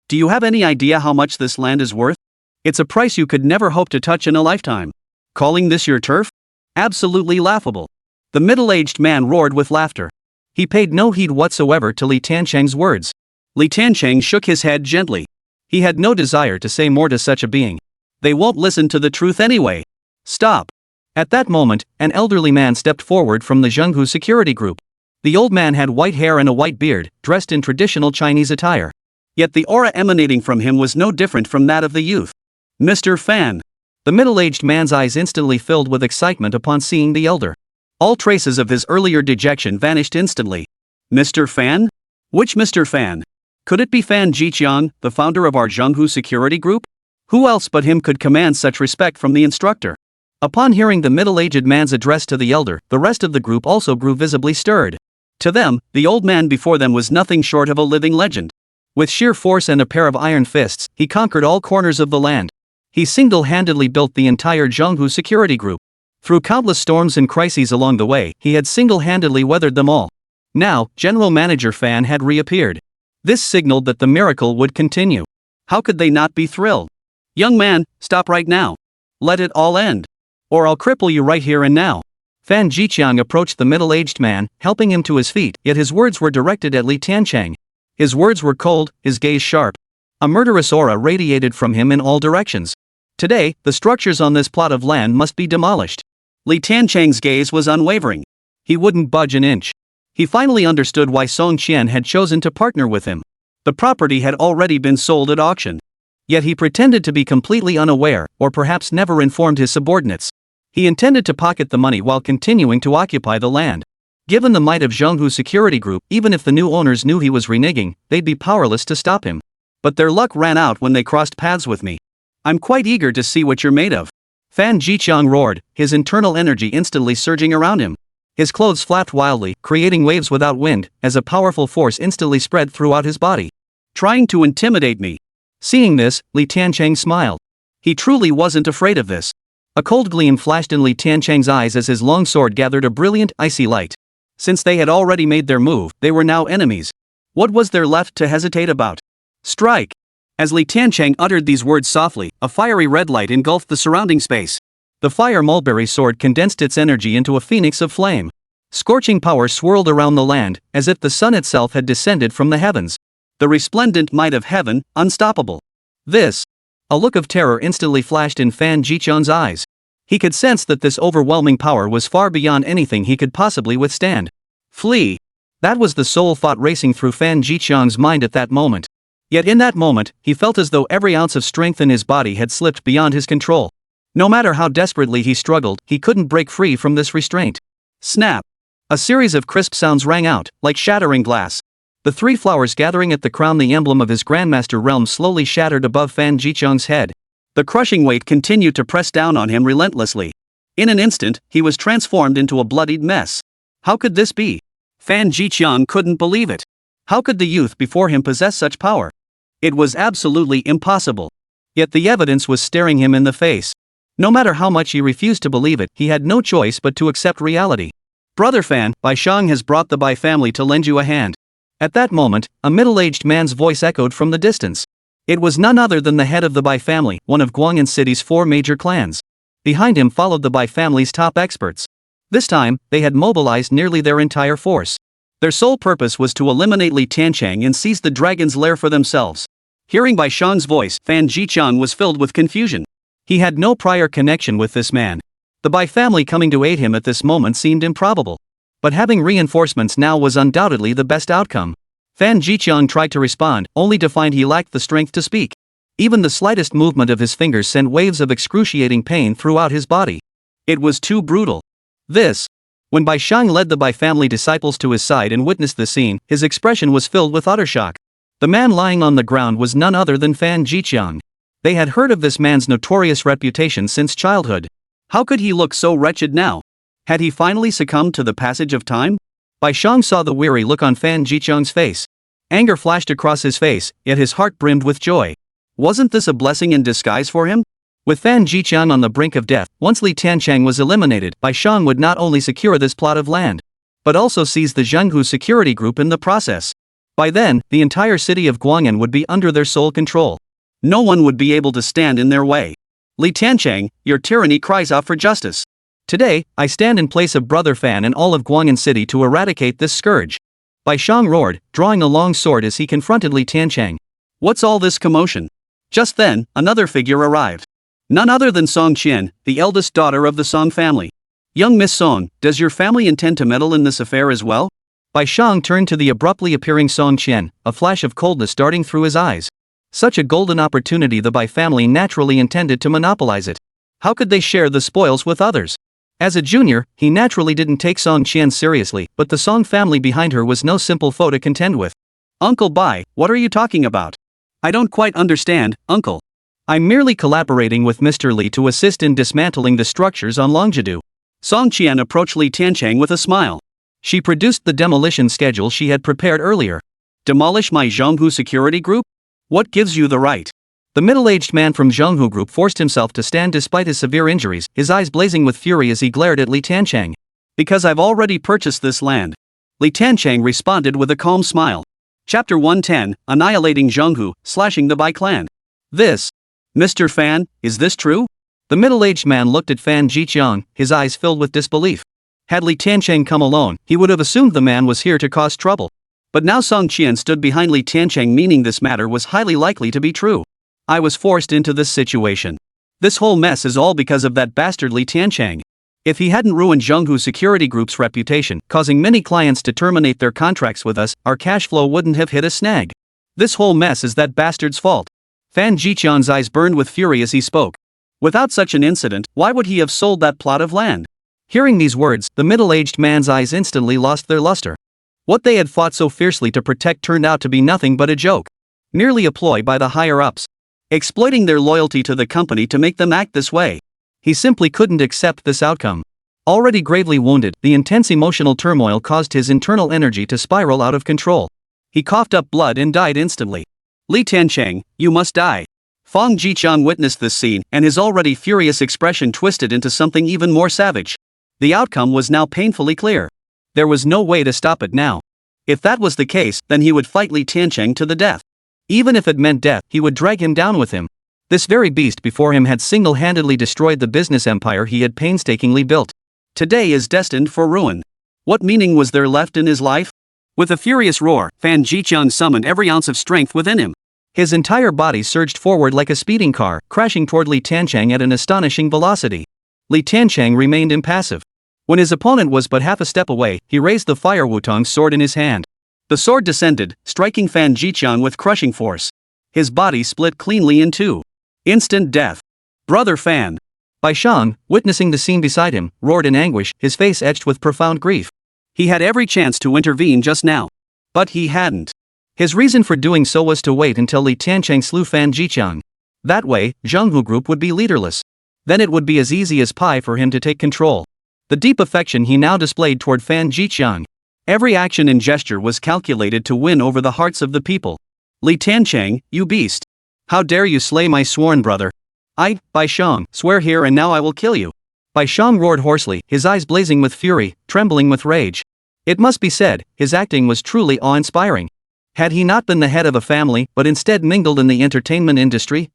Do you have any idea how much this land is worth? It's a price you could never hope to touch in a lifetime. Calling this your turf? Absolutely laughable. The middle-aged man roared with laughter. He paid no heed whatsoever to Li Tiancheng's words. Li Tiancheng shook his head gently. He had no desire to say more to such a being. They won't listen to the truth anyway. Stop. At that moment, an elderly man stepped forward from the Tianhua Security Group. The old man had white hair and a white beard, dressed in traditional Chinese attire. Yet the aura emanating from him was no different from that of the youth. Mr. Fan. The middle-aged man's eyes instantly filled with excitement upon seeing the elder. All traces of his earlier dejection vanished instantly. Mr. Fan? Which Mr. Fan? Could it be Fan Jiqiang, the founder of our Tianhua Security Group? Who else but him could command such respect from the instructor? Upon hearing the middle-aged man's address to the elder, the rest of the group also grew visibly stirred. To them, the old man before them was nothing short of a living legend. With sheer force and a pair of iron fists, he conquered all corners of the land. He single-handedly built the entire Tianhua Security Group. Through countless storms and crises along the way, he had single-handedly weathered them all. Now, General Manager Fan had reappeared. This signaled that the miracle would continue. How could they not be thrilled? Young man, stop right now. Let it all end. Or I'll cripple you right here and now. Fan Jiqiang approached the middle-aged man, helping him to his feet, yet his words were directed at Li Tiancheng. His words were cold, his gaze sharp. A murderous aura radiated from him in all directions. Today, the structures on this plot of land must be demolished. Li Tiancheng's gaze was unwavering. He wouldn't budge an inch. He finally understood why Song Qian had chosen to partner with him. The property had already been sold at auction. Yet he pretended to be completely unaware, or perhaps never informed his subordinates. He intended to pocket the money while continuing to occupy the land. Given the might of Tianhua Security Group, even if the new owners knew he was reneging, they'd be powerless to stop him. But their luck ran out when they crossed paths with me. I'm quite eager to see what you're made of. Fan Jiqiang roared, his internal energy instantly surging around him. His clothes flapped wildly, creating waves without wind, as a powerful force instantly spread throughout his body. Trying to intimidate me. Seeing this, Li Tiancheng smiled. He truly wasn't afraid of this. A cold gleam flashed in Li Tiancheng's eyes as his long sword gathered a brilliant, icy light. Since they had already made their move, they were now enemies. What was there left to hesitate about? Strike! As Li Tiancheng uttered these words softly, a fiery red light engulfed the surrounding space. The fire mulberry sword condensed its energy into a phoenix of flame. Scorching power swirled around the land, as if the sun itself had descended from the heavens. The resplendent might of heaven, unstoppable. This. A look of terror instantly flashed in Fan Jiqiang's eyes. He could sense that this overwhelming power was far beyond anything he could possibly withstand. Flee. That was the sole thought racing through Fan Jiqiang's mind at that moment. Yet in that moment, he felt as though every ounce of strength in his body had slipped beyond his control. No matter how desperately he struggled, he couldn't break free from this restraint. Snap! A series of crisp sounds rang out, like shattering glass. The three flowers gathering at the crown, the emblem of his Grandmaster realm, slowly shattered above Fan Jiqiang's head. The crushing weight continued to press down on him relentlessly. In an instant, he was transformed into a bloodied mess. How could this be? Fan Jiqiang couldn't believe it. How could the youth before him possess such power? It was absolutely impossible. Yet the evidence was staring him in the face. No matter how much he refused to believe it, he had no choice but to accept reality. Brother Fan, Bai Shang has brought the Bai family to lend you a hand. At that moment, a middle-aged man's voice echoed from the distance. It was none other than the head of the Bai family, one of Guangin City's 4 major clans. Behind him followed the Bai family's top experts. This time, they had mobilized nearly their entire force. Their sole purpose was to eliminate Li Tiancheng and seize the dragon's lair for themselves. Hearing Bai Shang's voice, Fan Jiqiang was filled with confusion. He had no prior connection with this man. The Bai family coming to aid him at this moment seemed improbable. But having reinforcements now was undoubtedly the best outcome. Fan Jiqiang tried to respond, only to find he lacked the strength to speak. Even the slightest movement of his fingers sent waves of excruciating pain throughout his body. It was too brutal. When Bai Shang led the Bai family disciples to his side and witnessed the scene, his expression was filled with utter shock. The man lying on the ground was none other than Fan Jiqiang. They had heard of this man's notorious reputation since childhood. How could he look so wretched now? Had he finally succumbed to the passage of time? Bai Shang saw the weary look on Fan Jiqiang's face. Anger flashed across his face, yet his heart brimmed with joy. Wasn't this a blessing in disguise for him? With Fan Jiqiang on the brink of death, once Li Tiancheng was eliminated, Bai Shang would not only secure this plot of land, but also seize the Zhenghu security group in the process. By then, the entire city of Guang'an would be under their sole control. No one would be able to stand in their way. Li Tiancheng, your tyranny cries out for justice. Today, I stand in place of Brother Fan and all of Guang'an City to eradicate this scourge. Bai Shang roared, drawing a long sword as he confronted Li Tiancheng. What's all this commotion? Just then, another figure arrived. None other than Song Chen, the eldest daughter of the Song family. Young Miss Song, does your family intend to meddle in this affair as well? Bai Shang turned to the abruptly appearing Song Chen, a flash of coldness darting through his eyes. Such a golden opportunity, the Bai family naturally intended to monopolize it. How could they share the spoils with others? As a junior, he naturally didn't take Song Chen seriously, but the Song family behind her was no simple foe to contend with. Uncle Bai, what are you talking about? I don't quite understand, Uncle. I'm merely collaborating with Mr. Li to assist in dismantling the structures on Longjidu. Song Qian approached Li Tiancheng with a smile. She produced the demolition schedule she had prepared earlier. Demolish my Zhenghu security group? What gives you the right? The middle-aged man from Zhenghu group forced himself to stand despite his severe injuries, his eyes blazing with fury as he glared at Li Tiancheng. Because I've already purchased this land. Li Tiancheng responded with a calm smile. Chapter 110, Annihilating Zhenghu, Slashing the Bai clan. Mr. Fan, is this true? The middle-aged man looked at Fan Jiqiang, his eyes filled with disbelief. Had Li Tiancheng come alone, he would have assumed the man was here to cause trouble. But now Song Qian stood behind Li Tiancheng, meaning this matter was highly likely to be true. I was forced into this situation. This whole mess is all because of that bastard Li Tiancheng. If he hadn't ruined Zhenghu Security Group's reputation, causing many clients to terminate their contracts with us, our cash flow wouldn't have hit a snag. This whole mess is that bastard's fault. Fan Jiqiang's eyes burned with fury as he spoke. Without such an incident, why would he have sold that plot of land? Hearing these words, the middle-aged man's eyes instantly lost their luster. What they had fought so fiercely to protect turned out to be nothing but a joke. Merely a ploy by the higher-ups. Exploiting their loyalty to the company to make them act this way. He simply couldn't accept this outcome. Already gravely wounded, the intense emotional turmoil caused his internal energy to spiral out of control. He coughed up blood and died instantly. Li Tiancheng, you must die. Fang Jiqiang witnessed this scene, and his already furious expression twisted into something even more savage. The outcome was now painfully clear. There was no way to stop it now. If that was the case, then he would fight Li Tiancheng to the death. Even if it meant death, he would drag him down with him. This very beast before him had single-handedly destroyed the business empire he had painstakingly built. Today is destined for ruin. What meaning was there left in his life? With a furious roar, Fan Jiqiang summoned every ounce of strength within him. His entire body surged forward like a speeding car, crashing toward Li Tiancheng at an astonishing velocity. Li Tiancheng remained impassive. When his opponent was but half a step away, he raised the Fire Wutong sword in his hand. The sword descended, striking Fan Jiqiang with crushing force. His body split cleanly in two. Instant death. Brother Fan. Bai Shang, witnessing the scene beside him, roared in anguish, his face etched with profound grief. He had every chance to intervene just now. But he hadn't. His reason for doing so was to wait until Li Tiancheng slew Fan Jiqiang. That way, Zhenghu Group would be leaderless. Then it would be as easy as pie for him to take control. The deep affection he now displayed toward Fan Jiqiang. Every action and gesture was calculated to win over the hearts of the people. Li Tiancheng, you beast. How dare you slay my sworn brother? I, Bai Shang, swear here and now I will kill you. Bai Shang roared hoarsely, his eyes blazing with fury, trembling with rage. It must be said, his acting was truly awe-inspiring. Had he not been the head of a family, but instead mingled in the entertainment industry,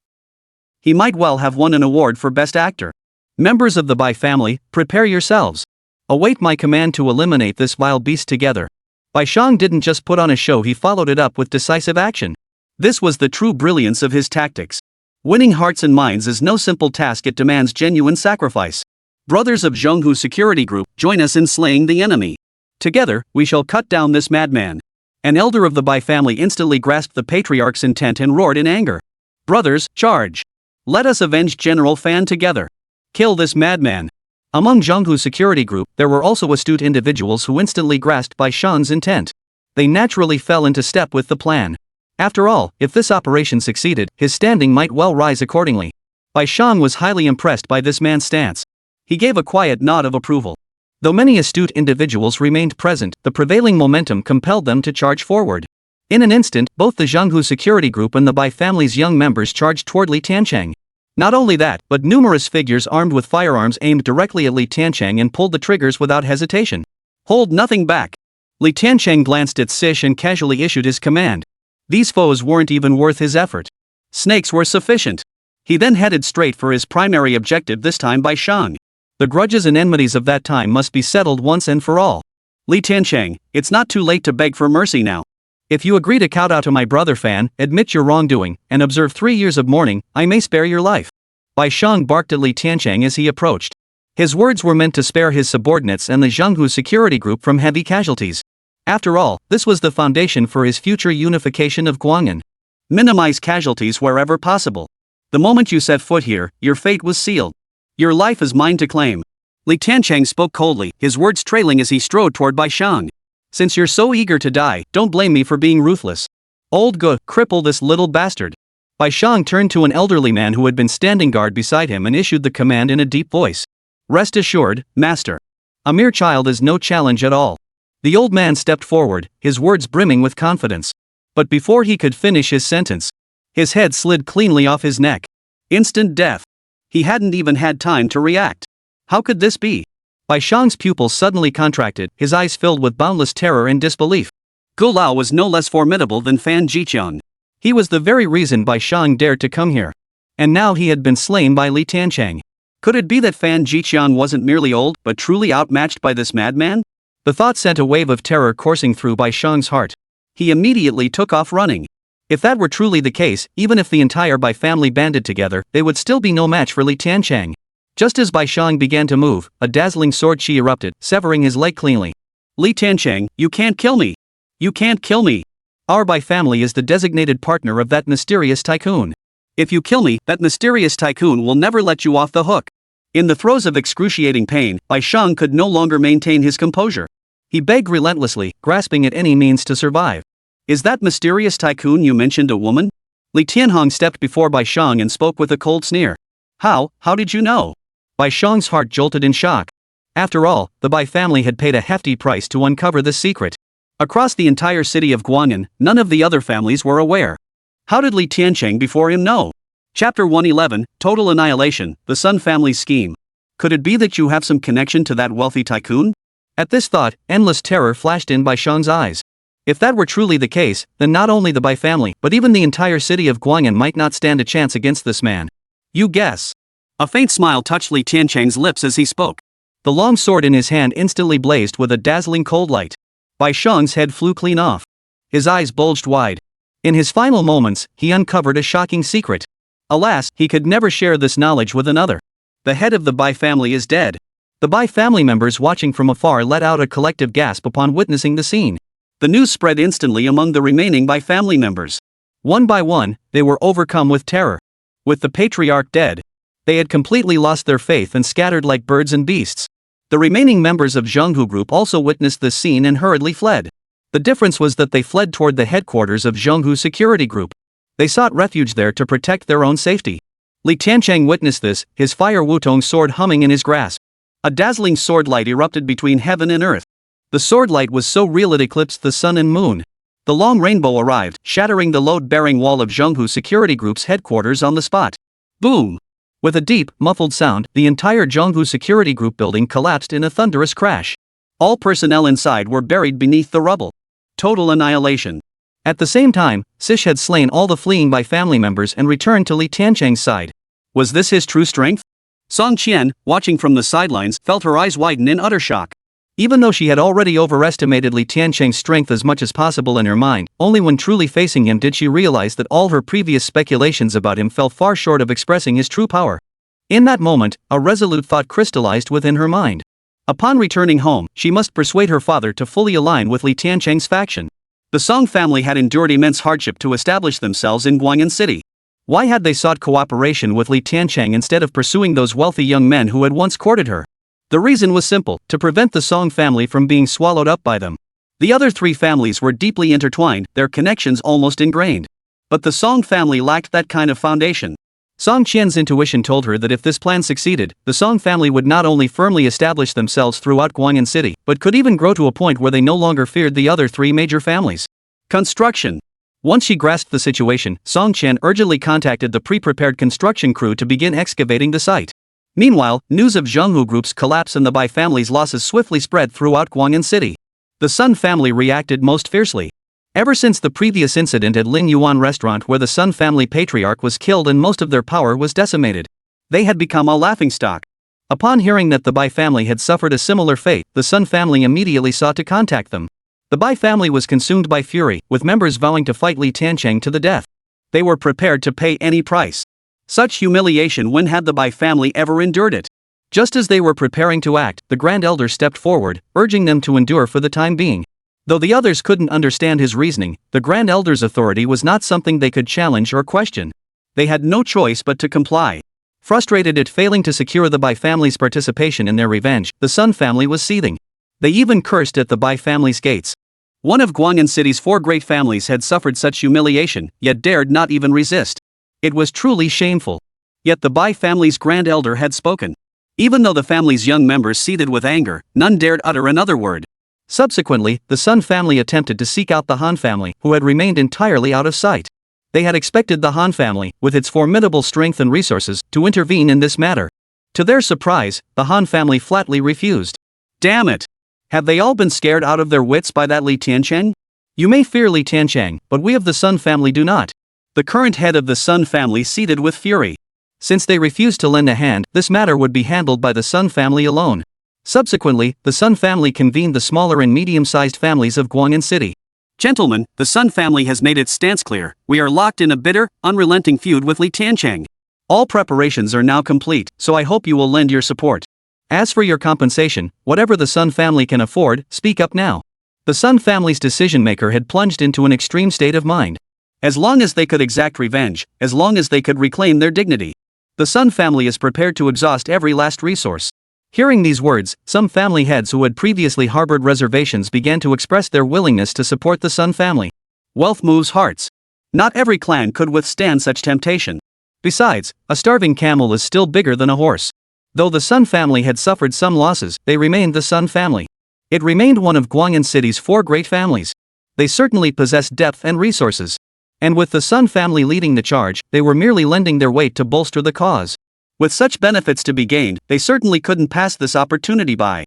he might well have won an award for Best Actor. Members of the Bai family, prepare yourselves. Await my command to eliminate this vile beast together. Bai Shang didn't just put on a show, he followed it up with decisive action. This was the true brilliance of his tactics. Winning hearts and minds is no simple task, it demands genuine sacrifice. Brothers of Zhenghu Security Group, join us in slaying the enemy. Together, we shall cut down this madman. An elder of the Bai family instantly grasped the patriarch's intent and roared in anger. Brothers, charge! Let us avenge General Fan together. Kill this madman. Among Zhenghu's security group, there were also astute individuals who instantly grasped Bai Shang's intent. They naturally fell into step with the plan. After all, if this operation succeeded, his standing might well rise accordingly. Bai Shang was highly impressed by this man's stance. He gave a quiet nod of approval. Though many astute individuals remained present, the prevailing momentum compelled them to charge forward. In an instant, both the Zhenghu security group and the Bai family's young members charged toward Li Tiancheng. Not only that, but numerous figures armed with firearms aimed directly at Li Tiancheng and pulled the triggers without hesitation. Hold nothing back. Li Tiancheng glanced at Sish and casually issued his command. These foes weren't even worth his effort. Snakes were sufficient. He then headed straight for his primary objective, this time Bai Shang. The grudges and enmities of that time must be settled once and for all. Li Tiancheng, it's not too late to beg for mercy now. If you agree to kowtow to my brother Fan, admit your wrongdoing, and observe 3 years of mourning, I may spare your life. Bai Shang barked at Li Tiancheng as he approached. His words were meant to spare his subordinates and the Zhenghu security group from heavy casualties. After all, this was the foundation for his future unification of Guang'an. Minimize casualties wherever possible. The moment you set foot here, your fate was sealed. Your life is mine to claim. Li Tiancheng spoke coldly, his words trailing as he strode toward Bai Shang. Since you're so eager to die, don't blame me for being ruthless. Old Ge, cripple this little bastard. Bai Shang turned to an elderly man who had been standing guard beside him and issued the command in a deep voice. Rest assured, master. A mere child is no challenge at all. The old man stepped forward, his words brimming with confidence. But before he could finish his sentence, his head slid cleanly off his neck. Instant death. He hadn't even had time to react. How could this be? Bai Shang's pupils suddenly contracted, his eyes filled with boundless terror and disbelief. Gu Lao was no less formidable than Fan Jiqian. He was the very reason Bai Shang dared to come here. And now he had been slain by Li Tiancheng. Could it be that Fan Jiqian wasn't merely old, but truly outmatched by this madman? The thought sent a wave of terror coursing through Bai Shang's heart. He immediately took off running. If that were truly the case, even if the entire Bai family banded together, they would still be no match for Li Tiancheng. Just as Bai Shang began to move, a dazzling sword chi erupted, severing his leg cleanly. Li Tiancheng, you can't kill me. You can't kill me. Our Bai family is the designated partner of that mysterious tycoon. If you kill me, that mysterious tycoon will never let you off the hook. In the throes of excruciating pain, Bai Shang could no longer maintain his composure. He begged relentlessly, grasping at any means to survive. Is that mysterious tycoon you mentioned a woman? Li Tianhong stepped before Bai Shang and spoke with a cold sneer. How did you know? Bai Shang's heart jolted in shock. After all, the Bai family had paid a hefty price to uncover this secret. Across the entire city of Guang'an, none of the other families were aware. How did Li Tiancheng before him know? Chapter 111, Total Annihilation, the Sun Family's Scheme. Could it be that you have some connection to that wealthy tycoon? At this thought, endless terror flashed in Bai Shang's eyes. If that were truly the case, then not only the Bai family, but even the entire city of Guang'an might not stand a chance against this man. You guess. A faint smile touched Li Tiancheng's lips as he spoke. The long sword in his hand instantly blazed with a dazzling cold light. Bai Shang's head flew clean off. His eyes bulged wide. In his final moments, he uncovered a shocking secret. Alas, he could never share this knowledge with another. The head of the Bai family is dead. The Bai family members watching from afar let out a collective gasp upon witnessing the scene. The news spread instantly among the remaining Bai family members. One by one, they were overcome with terror. With the patriarch dead, they had completely lost their faith and scattered like birds and beasts. The remaining members of Zhenghu group also witnessed this scene and hurriedly fled. The difference was that they fled toward the headquarters of Zhenghu security group. They sought refuge there to protect their own safety. Li Tiancheng witnessed this, his fire Wutong sword humming in his grasp. A dazzling sword light erupted between heaven and earth. The sword light was so real it eclipsed the sun and moon. The long rainbow arrived, shattering the load-bearing wall of Zhenghu security group's headquarters on the spot. Boom! With a deep, muffled sound, the entire Zhenghu security group building collapsed in a thunderous crash. All personnel inside were buried beneath the rubble. Total annihilation. At the same time, Sish had slain all the fleeing Bai family members and returned to Li Tiancheng's side. Was this his true strength? Song Qian, watching from the sidelines, felt her eyes widen in utter shock. Even though she had already overestimated Li Tiancheng's strength as much as possible in her mind, only when truly facing him did she realize that all her previous speculations about him fell far short of expressing his true power. In that moment, a resolute thought crystallized within her mind. Upon returning home, she must persuade her father to fully align with Li Tiancheng's faction. The Song family had endured immense hardship to establish themselves in Guang'an City. Why had they sought cooperation with Li Tiancheng instead of pursuing those wealthy young men who had once courted her? The reason was simple: to prevent the Song family from being swallowed up by them. The other three families were deeply intertwined, their connections almost ingrained. But the Song family lacked that kind of foundation. Song Qian's intuition told her that if this plan succeeded, the Song family would not only firmly establish themselves throughout Guang'an City, but could even grow to a point where they no longer feared the other three major families. Construction. Once she grasped the situation, Song Qian urgently contacted the pre-prepared construction crew to begin excavating the site. Meanwhile, news of Zhenghu Group's collapse and the Bai family's losses swiftly spread throughout Guang'an City. The Sun family reacted most fiercely. Ever since the previous incident at Ling Yuan restaurant where the Sun family patriarch was killed and most of their power was decimated, they had become a laughingstock. Upon hearing that the Bai family had suffered a similar fate, the Sun family immediately sought to contact them. The Bai family was consumed by fury, with members vowing to fight Li Tiancheng to the death. They were prepared to pay any price. Such humiliation, when had the Bai family ever endured it? Just as they were preparing to act, the Grand Elder stepped forward, urging them to endure for the time being. Though the others couldn't understand his reasoning, the Grand Elder's authority was not something they could challenge or question. They had no choice but to comply. Frustrated at failing to secure the Bai family's participation in their revenge, the Sun family was seething. They even cursed at the Bai family's gates. One of Guang'an City's four great families had suffered such humiliation, yet dared not even resist. It was truly shameful. Yet the Bai family's Grand Elder had spoken. Even though the family's young members seethed with anger, none dared utter another word. Subsequently, the Sun family attempted to seek out the Han family, who had remained entirely out of sight. They had expected the Han family, with its formidable strength and resources, to intervene in this matter. To their surprise, the Han family flatly refused. Damn it! Have they all been scared out of their wits by that Li Tiancheng? You may fear Li Tiancheng, but we of the Sun family do not. The current head of the Sun family seethed with fury. Since they refused to lend a hand, this matter would be handled by the Sun family alone. Subsequently, the Sun family convened the smaller and medium-sized families of Guang'an City. Gentlemen, the Sun family has made its stance clear. We are locked in a bitter, unrelenting feud with Li Tiancheng. All preparations are now complete, so I hope you will lend your support. As for your compensation, whatever the Sun family can afford, speak up now. The Sun family's decision-maker had plunged into an extreme state of mind. As long as they could exact revenge, as long as they could reclaim their dignity, the Sun family is prepared to exhaust every last resource. Hearing these words, some family heads who had previously harbored reservations began to express their willingness to support the Sun family. Wealth moves hearts. Not every clan could withstand such temptation. Besides, a starving camel is still bigger than a horse. Though the Sun family had suffered some losses, they remained the Sun family. It remained one of Guang'an City's four great families. They certainly possessed depth and resources. And with the Sun family leading the charge, they were merely lending their weight to bolster the cause. With such benefits to be gained, they certainly couldn't pass this opportunity by.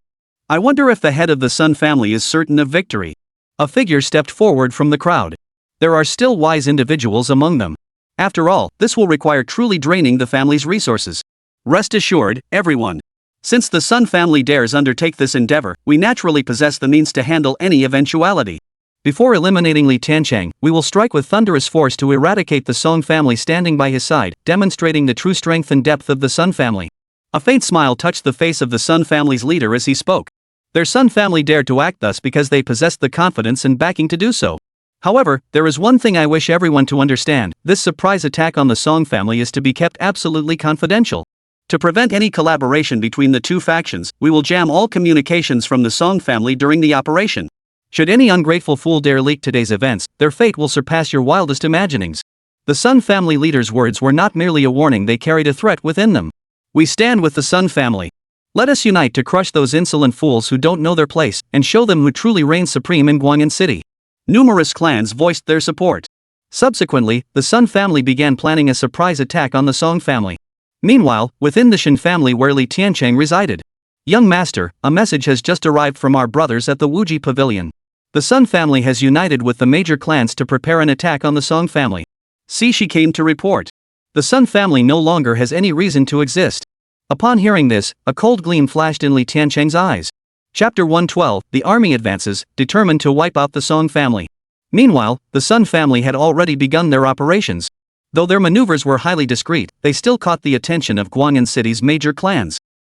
I wonder if the head of the Sun family is certain of victory. A figure stepped forward from the crowd. There are still wise individuals among them. After all, this will require truly draining the family's resources. Rest assured, everyone. Since the Sun family dares undertake this endeavor, we naturally possess the means to handle any eventuality. Before eliminating Li Tiancheng, we will strike with thunderous force to eradicate the Song family standing by his side, demonstrating the true strength and depth of the Sun family. A faint smile touched the face of the Sun family's leader as he spoke. Their Sun family dared to act thus because they possessed the confidence and backing to do so. However, there is one thing I wish everyone to understand: this surprise attack on the Song family is to be kept absolutely confidential. To prevent any collaboration between the two factions, we will jam all communications from the Song family during the operation. Should any ungrateful fool dare leak today's events, their fate will surpass your wildest imaginings. The Sun family leader's words were not merely a warning, they carried a threat within them. We stand with the Sun family. Let us unite to crush those insolent fools who don't know their place, and show them who truly reigns supreme in Guang'an City. Numerous clans voiced their support. Subsequently, the Sun family began planning a surprise attack on the Song family. Meanwhile, within the Chen family where Li Tiancheng resided. Young master, a message has just arrived from our brothers at the Wuji pavilion. The Sun family has united with the major clans to prepare an attack on the Song family. See, she came to report. The Sun family no longer has any reason to exist. Upon hearing this, a cold gleam flashed in Li Tiancheng's eyes. Chapter 112, The army advances, determined to wipe out the Song family. Meanwhile, the Sun family had already begun their operations. Though their maneuvers were highly discreet, they still caught the attention of Guang'an City's major clans.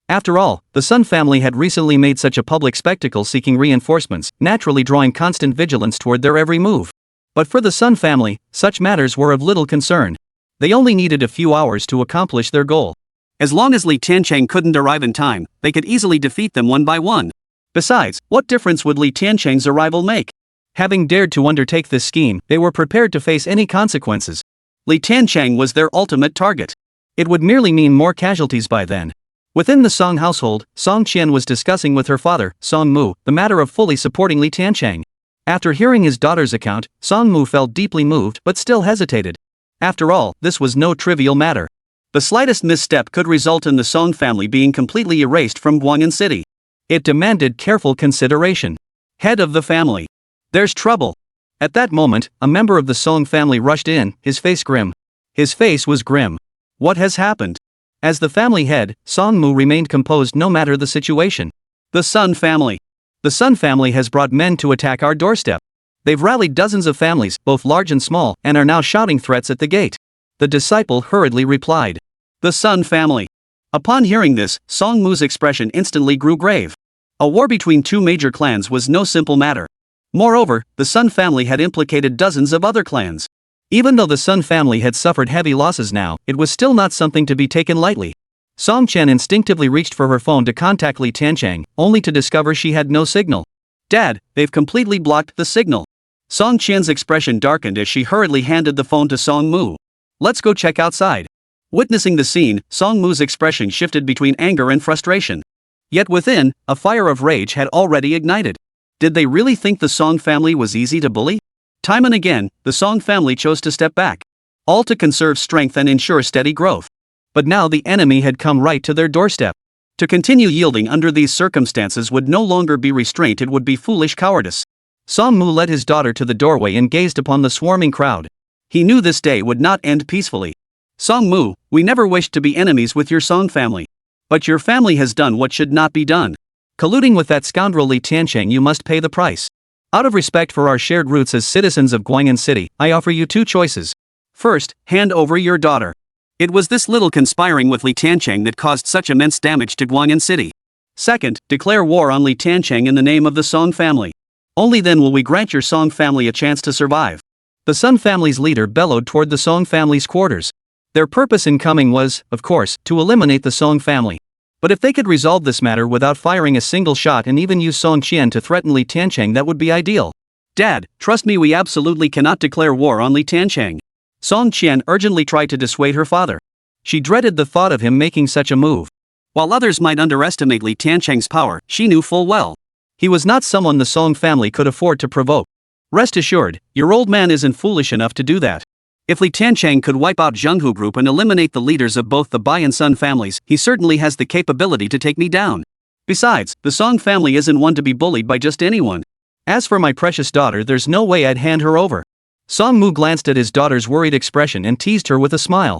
After all, the Sun family had recently made such a public spectacle seeking reinforcements, naturally drawing constant vigilance toward their every move. But for the Sun family, such matters were of little concern. They only needed a few hours to accomplish their goal. As long as Li Tiancheng couldn't arrive in time, they could easily defeat them one by one. Besides, what difference would Li Tiancheng's arrival make? Having dared to undertake this scheme, they were prepared to face any consequences. Li Tiancheng was their ultimate target. It would merely mean more casualties by then. Within the Song household, Song Chen was discussing with her father, Song Mu, the matter of fully supporting Li Tiancheng. After hearing his daughter's account, Song Mu felt deeply moved but still hesitated. After all, this was no trivial matter. The slightest misstep could result in the Song family being completely erased from Guang'an City. It demanded careful consideration. Head of the family. There's trouble. At that moment, a member of the Song family rushed in, his face grim. His face was grim. What has happened? As the family head, Song Mu remained composed no matter the situation. The Sun family. The Sun family has brought men to attack our doorstep. They've rallied dozens of families, both large and small, and are now shouting threats at the gate. The disciple hurriedly replied. The Sun family. Upon hearing this, Song Mu's expression instantly grew grave. A war between two major clans was no simple matter. Moreover, the Sun family had implicated dozens of other clans. Even though the Sun family had suffered heavy losses now, it was still not something to be taken lightly. Song Chen instinctively reached for her phone to contact Li Tiancheng, only to discover she had no signal. Dad, they've completely blocked the signal. Song Chen's expression darkened as she hurriedly handed the phone to Song Mu. Let's go check outside. Witnessing the scene, Song Mu's expression shifted between anger and frustration. Yet within, a fire of rage had already ignited. Did they really think the Song family was easy to bully? Time and again, the Song family chose to step back, all to conserve strength and ensure steady growth. But now the enemy had come right to their doorstep. To continue yielding under these circumstances would no longer be restraint, it would be foolish cowardice. Song Mu led his daughter to the doorway and gazed upon the swarming crowd. He knew this day would not end peacefully. Song Mu, we never wished to be enemies with your Song family. But your family has done what should not be done. Colluding with that scoundrel Li Tiancheng, you must pay the price. Out of respect for our shared roots as citizens of Guang'an City, I offer you two choices. First, hand over your daughter. It was this little conspiring with Li Tiancheng that caused such immense damage to Guang'an City. Second, declare war on Li Tiancheng in the name of the Song family. Only then will we grant your Song family a chance to survive. The Sun family's leader bellowed toward the Song family's quarters. Their purpose in coming was, of course, to eliminate the Song family. But if they could resolve this matter without firing a single shot and even use Song Qian to threaten Li Tiancheng, that would be ideal. Dad, trust me, we absolutely cannot declare war on Li Tiancheng. Song Qian urgently tried to dissuade her father. She dreaded the thought of him making such a move. While others might underestimate Li Tiancheng's power, she knew full well he was not someone the Song family could afford to provoke. Rest assured, your old man isn't foolish enough to do that. If Li Tiancheng could wipe out Zhenghu Group and eliminate the leaders of both the Bai and Sun families, he certainly has the capability to take me down. Besides, the Song family isn't one to be bullied by just anyone. As for my precious daughter, there's no way I'd hand her over. Song Mu glanced at his daughter's worried expression and teased her with a smile.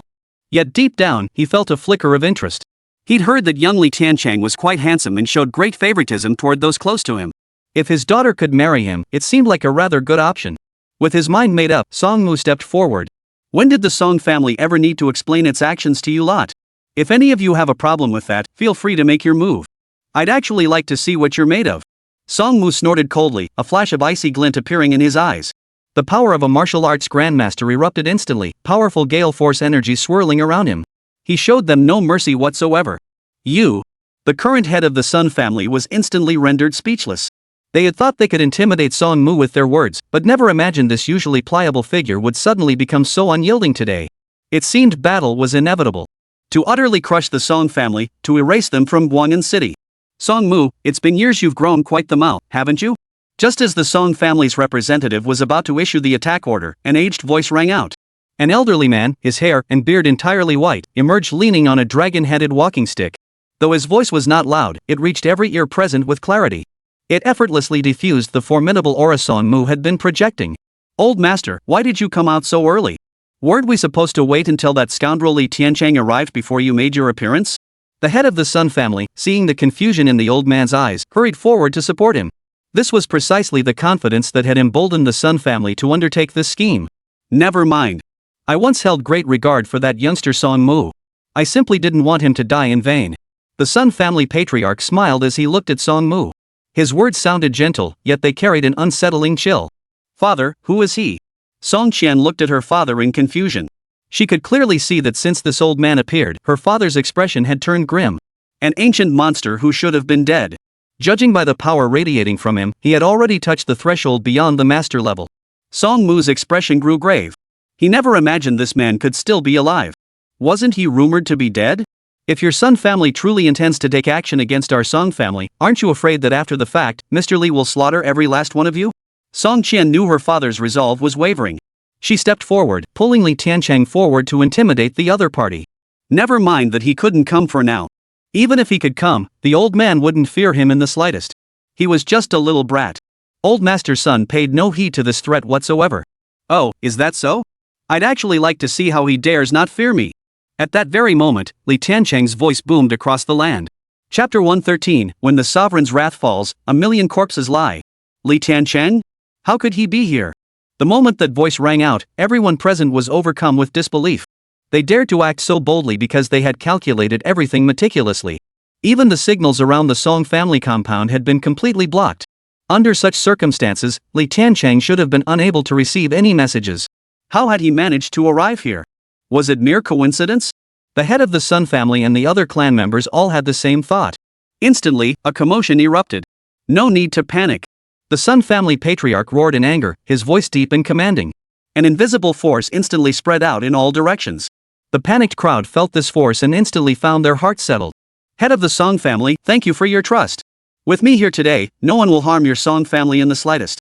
Yet deep down, he felt a flicker of interest. He'd heard that young Li Tiancheng was quite handsome and showed great favoritism toward those close to him. If his daughter could marry him, it seemed like a rather good option. With his mind made up, Song Mu stepped forward. When did the Song family ever need to explain its actions to you lot? If any of you have a problem with that, feel free to make your move. I'd actually like to see what you're made of. Song Mu snorted coldly, a flash of icy glint appearing in his eyes. The power of a martial arts grandmaster erupted instantly, powerful gale force energy swirling around him. He showed them no mercy whatsoever. You. The current head of the Sun family was instantly rendered speechless. They had thought they could intimidate Song Mu with their words, but never imagined this usually pliable figure would suddenly become so unyielding today. It seemed battle was inevitable. To utterly crush the Song family, to erase them from Guang'an City. Song Mu, it's been years you've grown quite the mouth, haven't you? Just as the Song family's representative was about to issue the attack order, an aged voice rang out. An elderly man, his hair and beard entirely white, emerged leaning on a dragon-headed walking stick. Though his voice was not loud, it reached every ear present with clarity. It effortlessly diffused the formidable aura Song Mu had been projecting. Old master, why did you come out so early? Weren't we supposed to wait until that scoundrel Li Tiancheng arrived before you made your appearance? The head of the Sun family, seeing the confusion in the old man's eyes, hurried forward to support him. This was precisely the confidence that had emboldened the Sun family to undertake this scheme. Never mind. I once held great regard for that youngster Song Mu. I simply didn't want him to die in vain. The Sun family patriarch smiled as he looked at Song Mu. His words sounded gentle, yet they carried an unsettling chill. Father, who is he? Song Qian looked at her father in confusion. She could clearly see that since this old man appeared, her father's expression had turned grim. An ancient monster who should have been dead. Judging by the power radiating from him, he had already touched the threshold beyond the master level. Song Mu's expression grew grave. He never imagined this man could still be alive. Wasn't he rumored to be dead? If your Sun family truly intends to take action against our Song family, aren't you afraid that after the fact, Mr. Li will slaughter every last one of you? Song Qian knew her father's resolve was wavering. She stepped forward, pulling Li Tiancheng forward to intimidate the other party. Never mind that he couldn't come for now. Even if he could come, the old man wouldn't fear him in the slightest. He was just a little brat. Old Master's son paid no heed to this threat whatsoever. Oh, is that so? I'd actually like to see how he dares not fear me. At that very moment, Li Tiancheng's voice boomed across the land. Chapter 113, When the Sovereign's Wrath Falls, a Million Corpses Lie. Li Tiancheng? How could he be here? The moment that voice rang out, everyone present was overcome with disbelief. They dared to act so boldly because they had calculated everything meticulously. Even the signals around the Song family compound had been completely blocked. Under such circumstances, Li Tiancheng should have been unable to receive any messages. How had he managed to arrive here? Was it mere coincidence? The head of the Sun family and the other clan members all had the same thought. Instantly, a commotion erupted. No need to panic. The Sun family patriarch roared in anger, his voice deep and commanding. An invisible force instantly spread out in all directions. The panicked crowd felt this force and instantly found their hearts settled. Head of the Song family, thank you for your trust. With me here today, no one will harm your Song family in the slightest.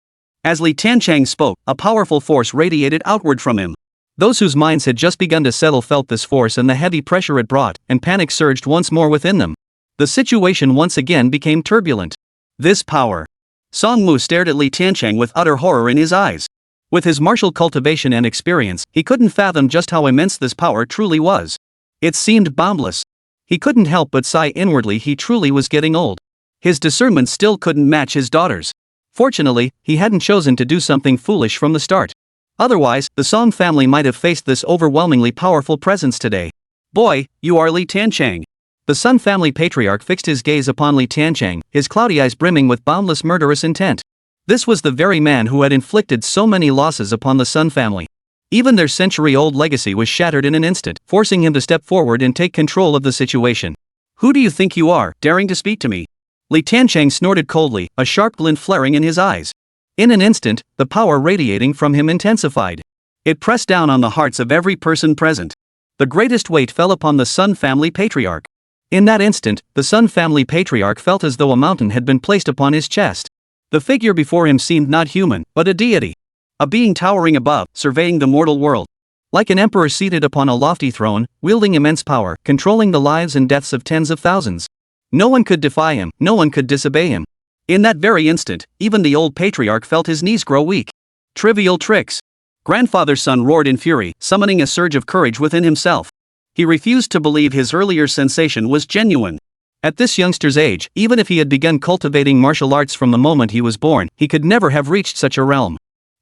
As Li Tiancheng spoke, a powerful force radiated outward from him. Those whose minds had just begun to settle felt this force and the heavy pressure it brought, and panic surged once more within them. The situation once again became turbulent. This power. Song Mu stared at Li Tiancheng with utter horror in his eyes. With his martial cultivation and experience, he couldn't fathom just how immense this power truly was. It seemed boundless. He couldn't help but sigh inwardly. He truly was getting old. His discernment still couldn't match his daughter's. Fortunately, he hadn't chosen to do something foolish from the start. Otherwise, the Song family might have faced this overwhelmingly powerful presence today. Boy, you are Li Tiancheng. The Sun family patriarch fixed his gaze upon Li Tiancheng, his cloudy eyes brimming with boundless murderous intent. This was the very man who had inflicted so many losses upon the Sun family. Even their century-old legacy was shattered in an instant, forcing him to step forward and take control of the situation. Who do you think you are, daring to speak to me? Li Tiancheng snorted coldly, a sharp glint flaring in his eyes. In an instant, the power radiating from him intensified. It pressed down on the hearts of every person present. The greatest weight fell upon the Sun family patriarch. In that instant, the Sun family patriarch felt as though a mountain had been placed upon his chest. The figure before him seemed not human, but a deity. A being towering above, surveying the mortal world. Like an emperor seated upon a lofty throne, wielding immense power, controlling the lives and deaths of tens of thousands. No one could defy him, no one could disobey him. In that very instant, even the old patriarch felt his knees grow weak. Trivial tricks. Grandfather's son roared in fury, summoning a surge of courage within himself. He refused to believe his earlier sensation was genuine. At this youngster's age, even if he had begun cultivating martial arts from the moment he was born, he could never have reached such a realm.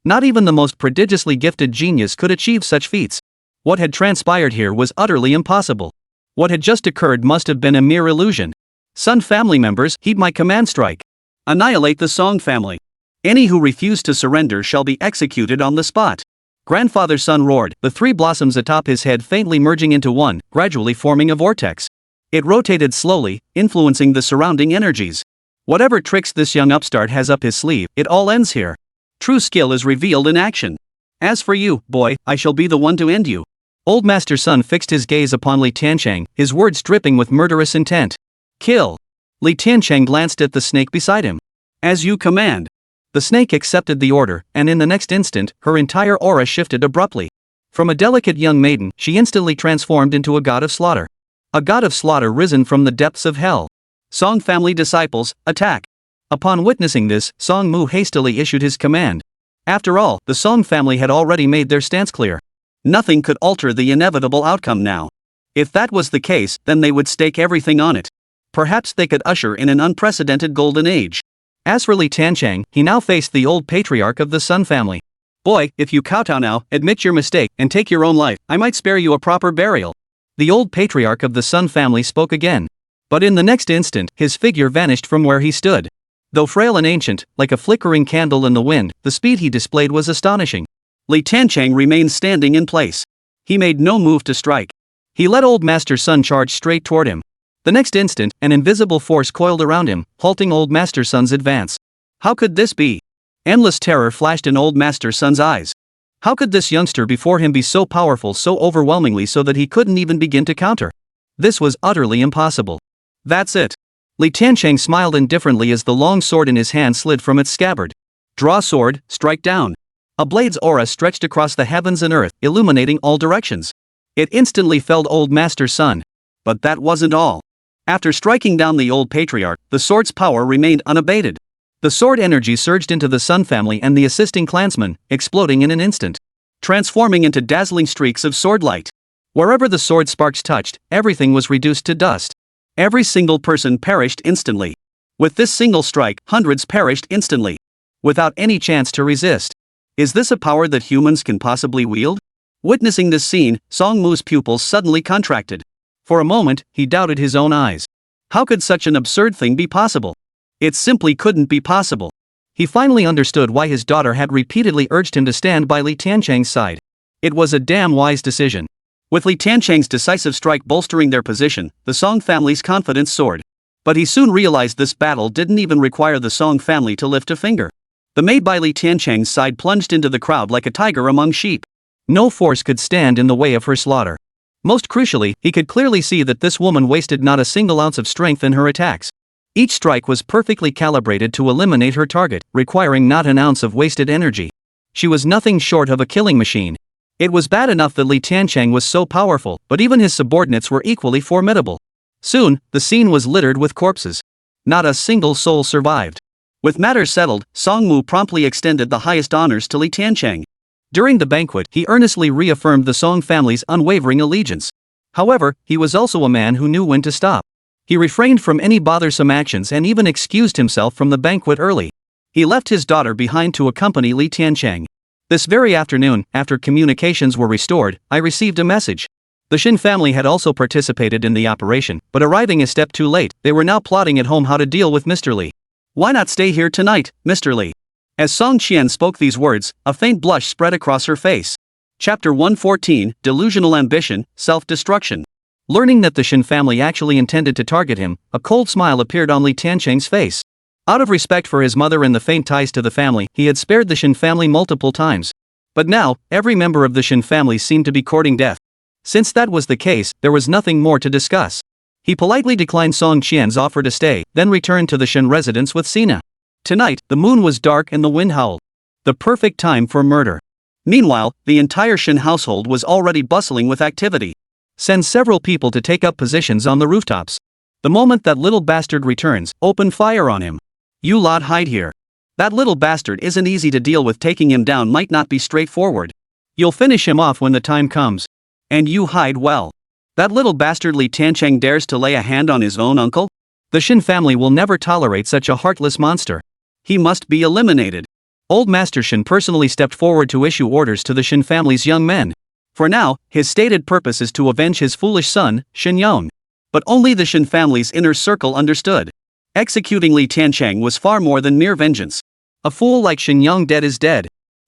Not even the most prodigiously gifted genius could achieve such feats. What had transpired here was utterly impossible. What had just occurred must have been a mere illusion. Sun family members, heed my command strike. Annihilate the Song family. Any who refuse to surrender shall be executed on the spot. Grandfather's son roared, the three blossoms atop his head faintly merging into one, gradually forming a vortex. It rotated slowly, influencing the surrounding energies. Whatever tricks this young upstart has up his sleeve, it all ends here. True skill is revealed in action. As for you, boy, I shall be the one to end you. Old Master's son fixed his gaze upon Li Tiancheng, his words dripping with murderous intent. Kill. Li Tiancheng glanced at the snake beside him. As you command. The snake accepted the order, and in the next instant, her entire aura shifted abruptly. From a delicate young maiden, she instantly transformed into a god of slaughter. A god of slaughter risen from the depths of hell. Song family disciples, attack. Upon witnessing this, Song Mu hastily issued his command. After all, the Song family had already made their stance clear. Nothing could alter the inevitable outcome now. If that was the case, then they would stake everything on it. Perhaps they could usher in an unprecedented golden age. As for Li Tiancheng, he now faced the old patriarch of the Sun family. Boy, if you kowtow now, admit your mistake, and take your own life, I might spare you a proper burial. The old patriarch of the Sun family spoke again. But in the next instant, his figure vanished from where he stood. Though frail and ancient, like a flickering candle in the wind, the speed he displayed was astonishing. Li Tiancheng remained standing in place. He made no move to strike. He let Old Master Sun charge straight toward him. The next instant, an invisible force coiled around him, halting Old Master Sun's advance. How could this be? Endless terror flashed in Old Master Sun's eyes. How could this youngster before him be so powerful, so overwhelmingly so that he couldn't even begin to counter? This was utterly impossible. That's it. Li Tiancheng smiled indifferently as the long sword in his hand slid from its scabbard. Draw sword, strike down. A blade's aura stretched across the heavens and earth, illuminating all directions. It instantly felled Old Master Sun. But that wasn't all. After striking down the old patriarch, the sword's power remained unabated. The sword energy surged into the Sun family and the assisting clansmen, exploding in an instant, transforming into dazzling streaks of sword light. Wherever the sword sparks touched, everything was reduced to dust. Every single person perished instantly. With this single strike, hundreds perished instantly, without any chance to resist. Is this a power that humans can possibly wield? Witnessing this scene, Song Mu's pupils suddenly contracted. For a moment, he doubted his own eyes. How could such an absurd thing be possible? It simply couldn't be possible. He finally understood why his daughter had repeatedly urged him to stand by Li Tiancheng's side. It was a damn wise decision. With Li Tiancheng's decisive strike bolstering their position, the Song family's confidence soared. But he soon realized this battle didn't even require the Song family to lift a finger. The maid by Li Tiancheng's side plunged into the crowd like a tiger among sheep. No force could stand in the way of her slaughter. Most crucially, he could clearly see that this woman wasted not a single ounce of strength in her attacks. Each strike was perfectly calibrated to eliminate her target, requiring not an ounce of wasted energy. She was nothing short of a killing machine. It was bad enough that Li Tiancheng was so powerful, but even his subordinates were equally formidable. Soon, the scene was littered with corpses. Not a single soul survived. With matters settled, Song Mu promptly extended the highest honors to Li Tiancheng. During the banquet, he earnestly reaffirmed the Song family's unwavering allegiance. However, he was also a man who knew when to stop. He refrained from any bothersome actions and even excused himself from the banquet early. He left his daughter behind to accompany Li Tiancheng. This very afternoon, after communications were restored, I received a message. The Chen family had also participated in the operation, but arriving a step too late, they were now plotting at home how to deal with Mr. Li. Why not stay here tonight, Mr. Li? As Song Qian spoke these words, a faint blush spread across her face. Chapter 114, Delusional Ambition, Self-Destruction. Learning that the Chen family actually intended to target him, a cold smile appeared on Li Tiancheng's face. Out of respect for his mother and the faint ties to the family, he had spared the Chen family multiple times. But now, every member of the Chen family seemed to be courting death. Since that was the case, there was nothing more to discuss. He politely declined Song Qian's offer to stay, then returned to the Chen residence with Sina. Tonight, the moon was dark and the wind howled. The perfect time for murder. Meanwhile, the entire Chen household was already bustling with activity. Send several people to take up positions on the rooftops. The moment that little bastard returns, open fire on him. You lot hide here. That little bastard isn't easy to deal with. Taking him down might not be straightforward. You'll finish him off when the time comes. And you hide well. That little bastard Li Tiancheng dares to lay a hand on his own uncle? The Chen family will never tolerate such a heartless monster. He must be eliminated. Old Master Chen personally stepped forward to issue orders to the Chen family's young men. For now, his stated purpose is to avenge his foolish son, Shen Yong. But only the Chen family's inner circle understood. Executing Li Tiancheng was far more than mere vengeance. A fool like Shen Yong dead is dead.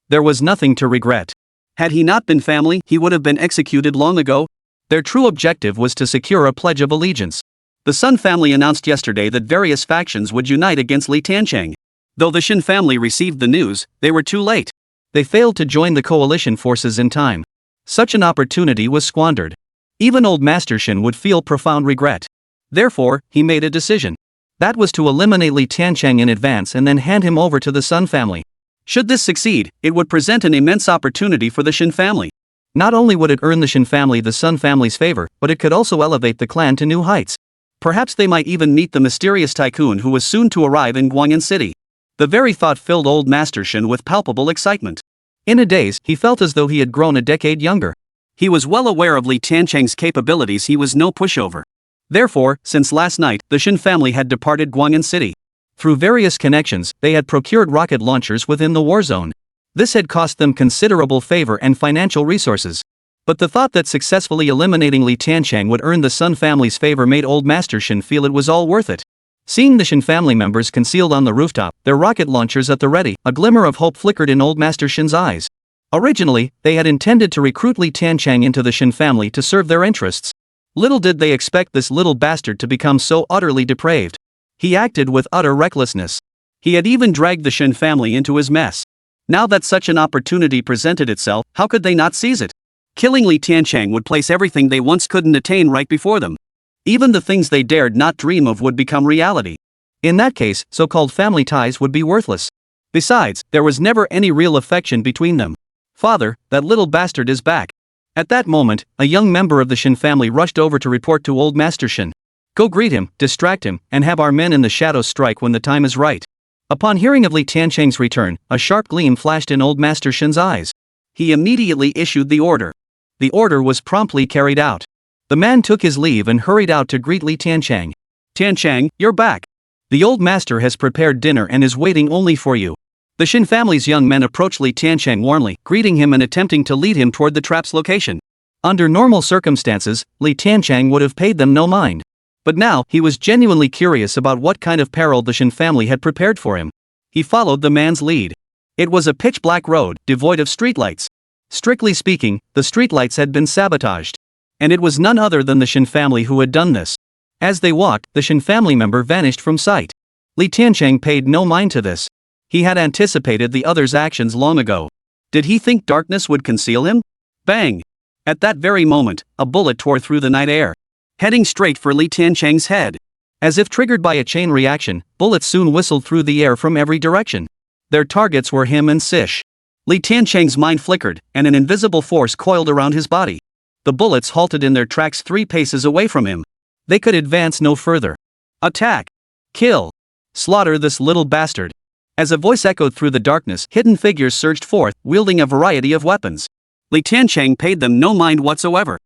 There was nothing to regret. Had he not been family, he would have been executed long ago. Their true objective was to secure a pledge of allegiance. The Sun family announced yesterday that various factions would unite against Li Tiancheng. Though the Shen family received the news, they were too late. They failed to join the coalition forces in time. Such an opportunity was squandered. Even old Master Shen would feel profound regret. Therefore, he made a decision. That was to eliminate Li Tiancheng in advance and then hand him over to the Sun family. Should this succeed, it would present an immense opportunity for the Shen family. Not only would it earn the Shen family the Sun family's favor, but it could also elevate the clan to new heights. Perhaps they might even meet the mysterious tycoon who was soon to arrive in Guanyin City. The very thought filled old Master Shen with palpable excitement. In a daze, he felt as though he had grown a decade younger. He was well aware of Li Tiancheng's capabilities. He was no pushover. Therefore, since last night, the Chen family had departed Guanyin City. Through various connections, they had procured rocket launchers within the war zone. This had cost them considerable favor and financial resources. But the thought that successfully eliminating Li Tiancheng would earn the Sun family's favor made old Master Chen feel it was all worth it. Seeing the Chen family members concealed on the rooftop, their rocket launchers at the ready, a glimmer of hope flickered in old Master Shen's eyes. Originally, they had intended to recruit Li Tiancheng into the Chen family to serve their interests. Little did they expect this little bastard to become so utterly depraved. He acted with utter recklessness. He had even dragged the Chen family into his mess. Now that such an opportunity presented itself, how could they not seize it? Killing Li Tiancheng would place everything they once couldn't attain right before them. Even the things they dared not dream of would become reality. In that case, so-called family ties would be worthless. Besides, there was never any real affection between them. Father, that little bastard is back. At that moment, a young member of the Chen family rushed over to report to old Master Chen. Go greet him, distract him, and have our men in the shadows strike when the time is right. Upon hearing of Li Tiancheng's return, a sharp gleam flashed in old Master Shen's eyes. He immediately issued the order. The order was promptly carried out. The man took his leave and hurried out to greet Li Tiancheng. Tiancheng, you're back. The old master has prepared dinner and is waiting only for you. The Chen family's young men approached Li Tiancheng warmly, greeting him and attempting to lead him toward the trap's location. Under normal circumstances, Li Tiancheng would have paid them no mind. But now, he was genuinely curious about what kind of peril the Chen family had prepared for him. He followed the man's lead. It was a pitch-black road, devoid of streetlights. Strictly speaking, the streetlights had been sabotaged. And it was none other than the Chen family who had done this. As they walked, the Chen family member vanished from sight. Li Tiancheng paid no mind to this. He had anticipated the other's actions long ago. Did he think darkness would conceal him? Bang! At that very moment, a bullet tore through the night air, heading straight for Li Tiancheng's head. As if triggered by a chain reaction, bullets soon whistled through the air from every direction. Their targets were him and Sish. Li Tiancheng's mind flickered, and an invisible force coiled around his body. The bullets halted in their tracks 3 paces away from him. They could advance no further. Attack! Kill! Slaughter this little bastard! As a voice echoed through the darkness, hidden figures surged forth, wielding a variety of weapons. Li Tiancheng paid them no mind whatsoever.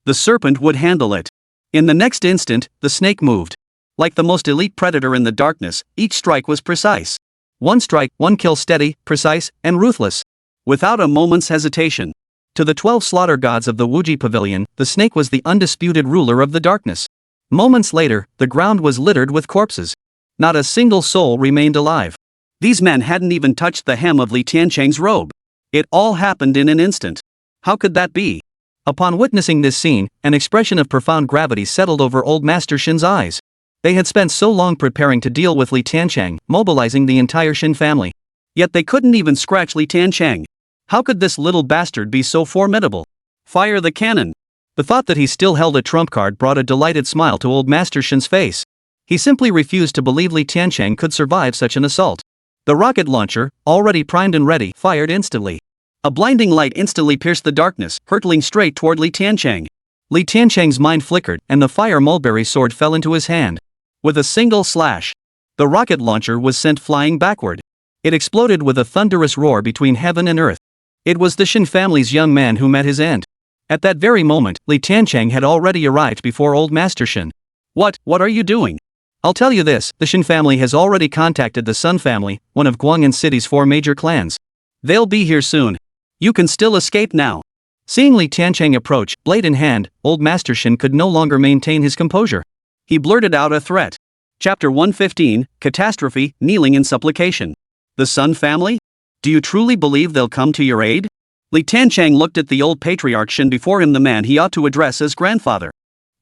The serpent would handle it. In the next instant, the snake moved. Like the most elite predator in the darkness, each strike was precise. One strike, one kill, steady, precise, and ruthless. Without a moment's hesitation. To the 12 slaughter gods of the Wuji Pavilion, the snake was the undisputed ruler of the darkness. Moments later, the ground was littered with corpses. Not a single soul remained alive. These men hadn't even touched the hem of Li Tiancheng's robe. It all happened in an instant. How could that be? Upon witnessing this scene, an expression of profound gravity settled over old Master Shen's eyes. They had spent so long preparing to deal with Li Tiancheng, mobilizing the entire Chen family. Yet they couldn't even scratch Li Tiancheng. How could this little bastard be so formidable? Fire the cannon! The thought that he still held a trump card brought a delighted smile to old Master Shen's face. He simply refused to believe Li Tiancheng could survive such an assault. The rocket launcher, already primed and ready, fired instantly. A blinding light instantly pierced the darkness, hurtling straight toward Li Tiancheng. Li Tiancheng's mind flickered, and the fire mulberry sword fell into his hand. With a single slash, the rocket launcher was sent flying backward. It exploded with a thunderous roar between heaven and earth. It was the Chen family's young man who met his end. At that very moment, Li Tiancheng had already arrived before old Master Chen. What are you doing? I'll tell you this, the Chen family has already contacted the Sun family, one of Guang'an City's 4 major clans. They'll be here soon. You can still escape now. Seeing Li Tiancheng approach, blade in hand, old Master Chen could no longer maintain his composure. He blurted out a threat. Chapter 115, Catastrophe, Kneeling in Supplication. The Sun family? Do you truly believe they'll come to your aid? Li Tiancheng looked at the old patriarch Chen before him, the man he ought to address as grandfather.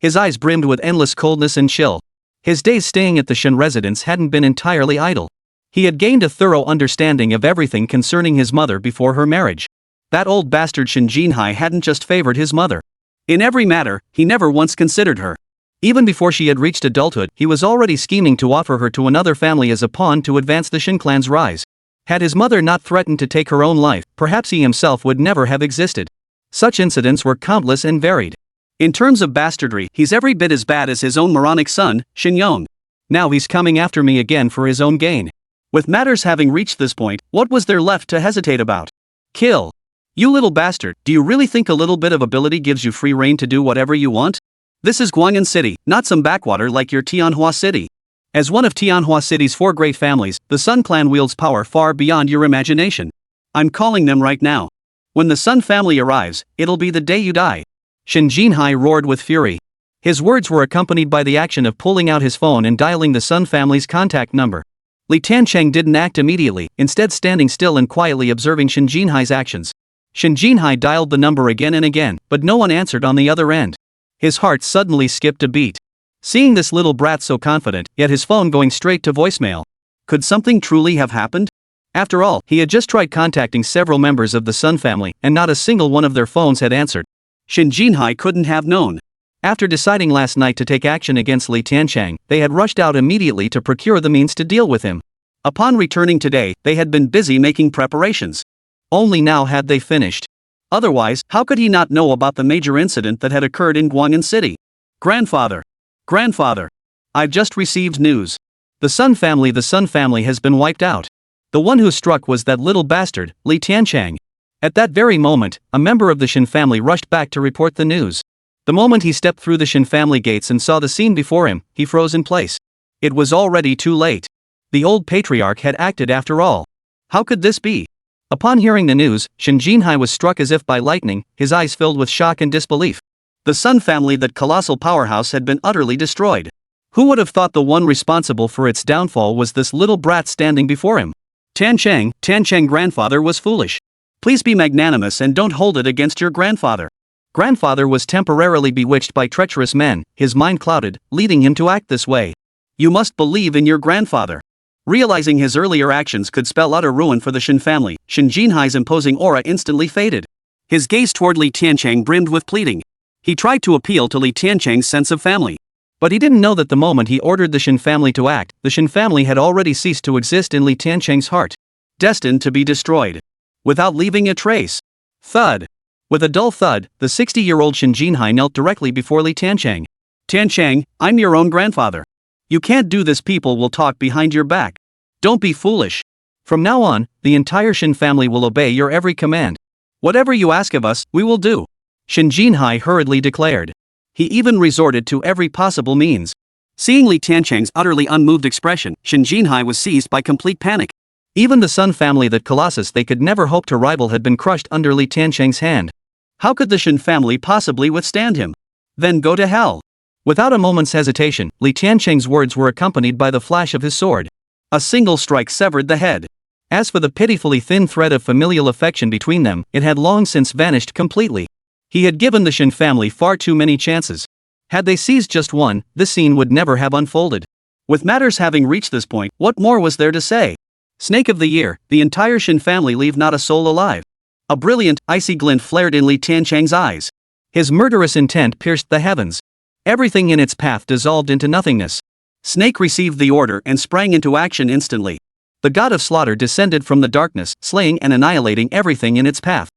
His eyes brimmed with endless coldness and chill. His days staying at the Chen residence hadn't been entirely idle. He had gained a thorough understanding of everything concerning his mother before her marriage. That old bastard Chen Jinhai hadn't just favored his mother. In every matter, he never once considered her. Even before she had reached adulthood, he was already scheming to offer her to another family as a pawn to advance the Chen clan's rise. Had his mother not threatened to take her own life, perhaps he himself would never have existed. Such incidents were countless and varied. In terms of bastardry, he's every bit as bad as his own moronic son, Shen Yong. Now he's coming after me again for his own gain. With matters having reached this point, what was there left to hesitate about? Kill. You little bastard, do you really think a little bit of ability gives you free rein to do whatever you want? This is Guang'an City, not some backwater like your Tianhua City. As one of Tianhua City's 4 great families, the Sun clan wields power far beyond your imagination. I'm calling them right now. When the Sun family arrives, it'll be the day you die. Shen Jinhai roared with fury. His words were accompanied by the action of pulling out his phone and dialing the Sun family's contact number. Li Tiancheng didn't act immediately, instead standing still and quietly observing Shen Jinhai's actions. Shen Jinhai dialed the number again and again, but no one answered on the other end. His heart suddenly skipped a beat. Seeing this little brat so confident, yet his phone going straight to voicemail. Could something truly have happened? After all, he had just tried contacting several members of the Sun family, and not a single one of their phones had answered. Shen Jinhai couldn't have known. After deciding last night to take action against Li Tiancheng, they had rushed out immediately to procure the means to deal with him. Upon returning today, they had been busy making preparations. Only now had they finished. Otherwise, how could he not know about the major incident that had occurred in Guang'an City? Grandfather! Grandfather! I've just received news. The Sun family has been wiped out. The one who struck was that little bastard, Li Tiancheng. At that very moment, a member of the Chen family rushed back to report the news. The moment he stepped through the Chen family gates and saw the scene before him, he froze in place. It was already too late. The old patriarch had acted after all. How could this be? Upon hearing the news, Shen Jinhai was struck as if by lightning, his eyes filled with shock and disbelief. The Sun family, that colossal powerhouse, had been utterly destroyed. Who would have thought the one responsible for its downfall was this little brat standing before him? Tiancheng grandfather was foolish. Please be magnanimous and don't hold it against your grandfather. Grandfather was temporarily bewitched by treacherous men, his mind clouded, leading him to act this way. You must believe in your grandfather. Realizing his earlier actions could spell utter ruin for the Shen family, Shen Jinhai's imposing aura instantly faded. His gaze toward Li Tiancheng brimmed with pleading. He tried to appeal to Li Tiancheng's sense of family. But he didn't know that the moment he ordered the Shen family to act, the Shen family had already ceased to exist in Li Tiancheng's heart. Destined to be destroyed. Without leaving a trace. Thud. With a dull thud, the 60-year-old Shen Jinhai knelt directly before Li Tiancheng. Tiancheng, I'm your own grandfather. You can't do this. People will talk behind your back. Don't be foolish. From now on, the entire Shen family will obey your every command. Whatever you ask of us, we will do. Shen Jinhai hurriedly declared. He even resorted to every possible means. Seeing Li Tiancheng's utterly unmoved expression, Shen Jinhai was seized by complete panic. Even the Sun family, that colossus they could never hope to rival, had been crushed under Li Tiancheng's hand. How could the Shen family possibly withstand him? Then go to hell. Without a moment's hesitation, Li Tiancheng's words were accompanied by the flash of his sword. A single strike severed the head. As for the pitifully thin thread of familial affection between them, it had long since vanished completely. He had given the Shen family far too many chances. Had they seized just one, this scene would never have unfolded. With matters having reached this point, what more was there to say? Snake of the year, the entire Shen family leave not a soul alive. A brilliant, icy glint flared in Li Tiancheng's eyes. His murderous intent pierced the heavens. Everything in its path dissolved into nothingness. Snake received the order and sprang into action instantly. The god of slaughter descended from the darkness, slaying and annihilating everything in its path.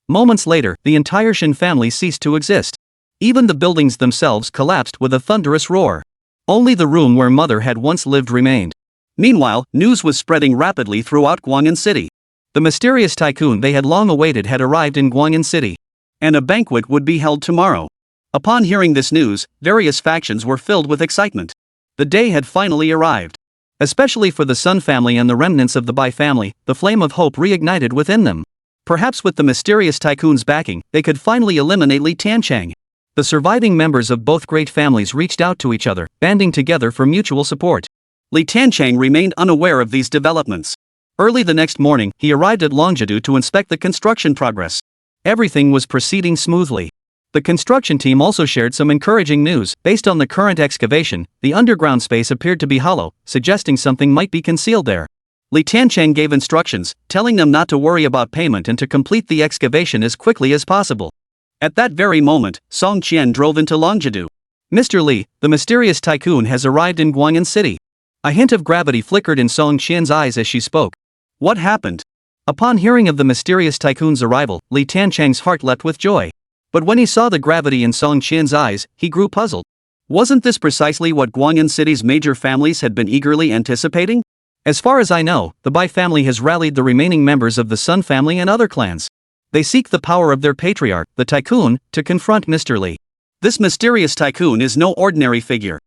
Moments later, the entire Shen family ceased to exist. Even the buildings themselves collapsed with a thunderous roar. Only the room where Mother had once lived remained. Meanwhile, news was spreading rapidly throughout Guang'an City. The mysterious tycoon they had long awaited had arrived in Guang'an City. And a banquet would be held tomorrow. Upon hearing this news, various factions were filled with excitement. The day had finally arrived. Especially for the Sun family and the remnants of the Bai family, the flame of hope reignited within them. Perhaps with the mysterious tycoon's backing, they could finally eliminate Li Tiancheng. The surviving members of both great families reached out to each other, banding together for mutual support. Li Tiancheng remained unaware of these developments. Early the next morning, he arrived at Longitude to inspect the construction progress. Everything was proceeding smoothly. The construction team also shared some encouraging news. Based on the current excavation, the underground space appeared to be hollow, suggesting something might be concealed there. Li Tiancheng gave instructions, telling them not to worry about payment and to complete the excavation as quickly as possible. At that very moment, Song Qian drove into Longitude. Mr. Li, the mysterious tycoon has arrived in Guang'an City. A hint of gravity flickered in Song Qian's eyes as she spoke. What happened? Upon hearing of the mysterious tycoon's arrival, Li Tiancheng's heart leapt with joy. But when he saw the gravity in Song Qian's eyes, he grew puzzled. Wasn't this precisely what Guang'an City's major families had been eagerly anticipating? As far as I know, the Bai family has rallied the remaining members of the Sun family and other clans. They seek the power of their patriarch, the tycoon, to confront Mr. Li. This mysterious tycoon is no ordinary figure.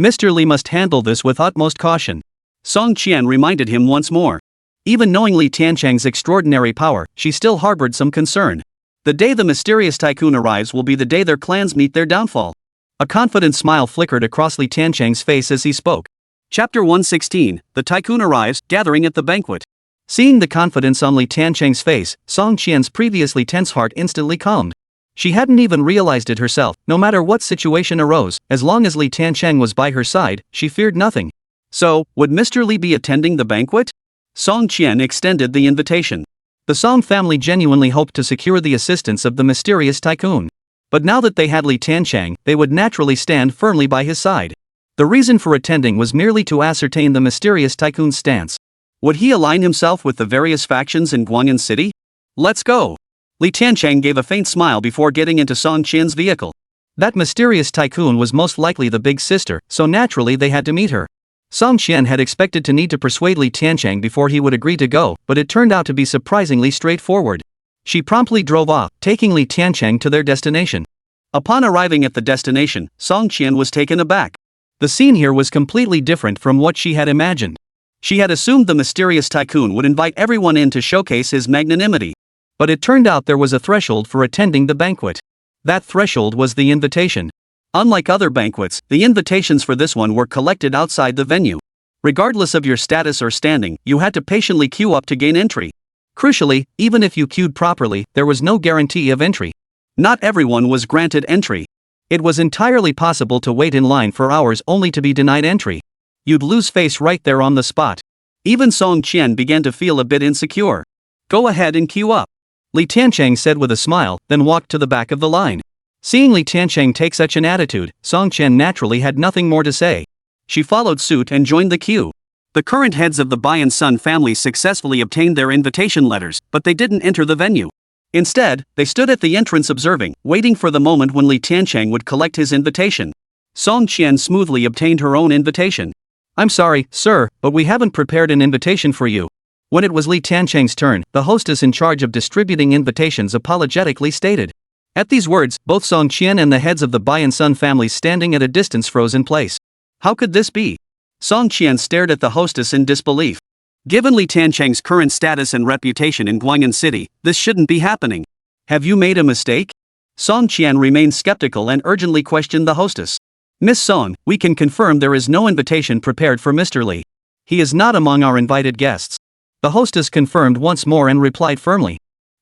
Mr. Li must handle this with utmost caution. Song Qian reminded him once more. Even knowing Li Tiancheng's extraordinary power, she still harbored some concern. The day the mysterious tycoon arrives will be the day their clans meet their downfall. A confident smile flickered across Li Tiancheng's face as he spoke. Chapter 116, The Tycoon Arrives, Gathering at the Banquet. Seeing the confidence on Li Tiancheng's face, Song Qian's previously tense heart instantly calmed. She hadn't even realized it herself. No matter what situation arose, as long as Li Tiancheng was by her side, she feared nothing. So, would Mr. Li be attending the banquet? Song Qian extended the invitation. The Song family genuinely hoped to secure the assistance of the mysterious tycoon. But now that they had Li Tiancheng, they would naturally stand firmly by his side. The reason for attending was merely to ascertain the mysterious tycoon's stance. Would he align himself with the various factions in Guangyan City? Let's go! Li Tiancheng gave a faint smile before getting into Song Qian's vehicle. That mysterious tycoon was most likely the big sister, so naturally they had to meet her. Song Qian had expected to need to persuade Li Tiancheng before he would agree to go, but it turned out to be surprisingly straightforward. She promptly drove off, taking Li Tiancheng to their destination. Upon arriving at the destination, Song Qian was taken aback. The scene here was completely different from what she had imagined. She had assumed the mysterious tycoon would invite everyone in to showcase his magnanimity. But it turned out there was a threshold for attending the banquet. That threshold was the invitation. Unlike other banquets, the invitations for this one were collected outside the venue. Regardless of your status or standing, you had to patiently queue up to gain entry. Crucially, even if you queued properly, there was no guarantee of entry. Not everyone was granted entry. It was entirely possible to wait in line for hours only to be denied entry. You'd lose face right there on the spot. Even Song Qian began to feel a bit insecure. Go ahead and queue up, Li Tiancheng said with a smile, then walked to the back of the line. Seeing Li Tiancheng take such an attitude, Song Qian naturally had nothing more to say. She followed suit and joined the queue. The current heads of the Bai and Sun families successfully obtained their invitation letters, but they didn't enter the venue. Instead, they stood at the entrance observing, waiting for the moment when Li Tiancheng would collect his invitation. Song Qian smoothly obtained her own invitation. I'm sorry, sir, but we haven't prepared an invitation for you. When it was Li Tiancheng's turn, the hostess in charge of distributing invitations apologetically stated. At these words, both Song Qian and the heads of the Bai and Sun families standing at a distance froze in place. How could this be? Song Qian stared at the hostess in disbelief. Given Li Tiancheng's current status and reputation in Guangyan City, this shouldn't be happening. Have you made a mistake? Song Qian remained skeptical and urgently questioned the hostess. Miss Song, we can confirm there is no invitation prepared for Mr. Li. He is not among our invited guests. The hostess confirmed once more and replied firmly.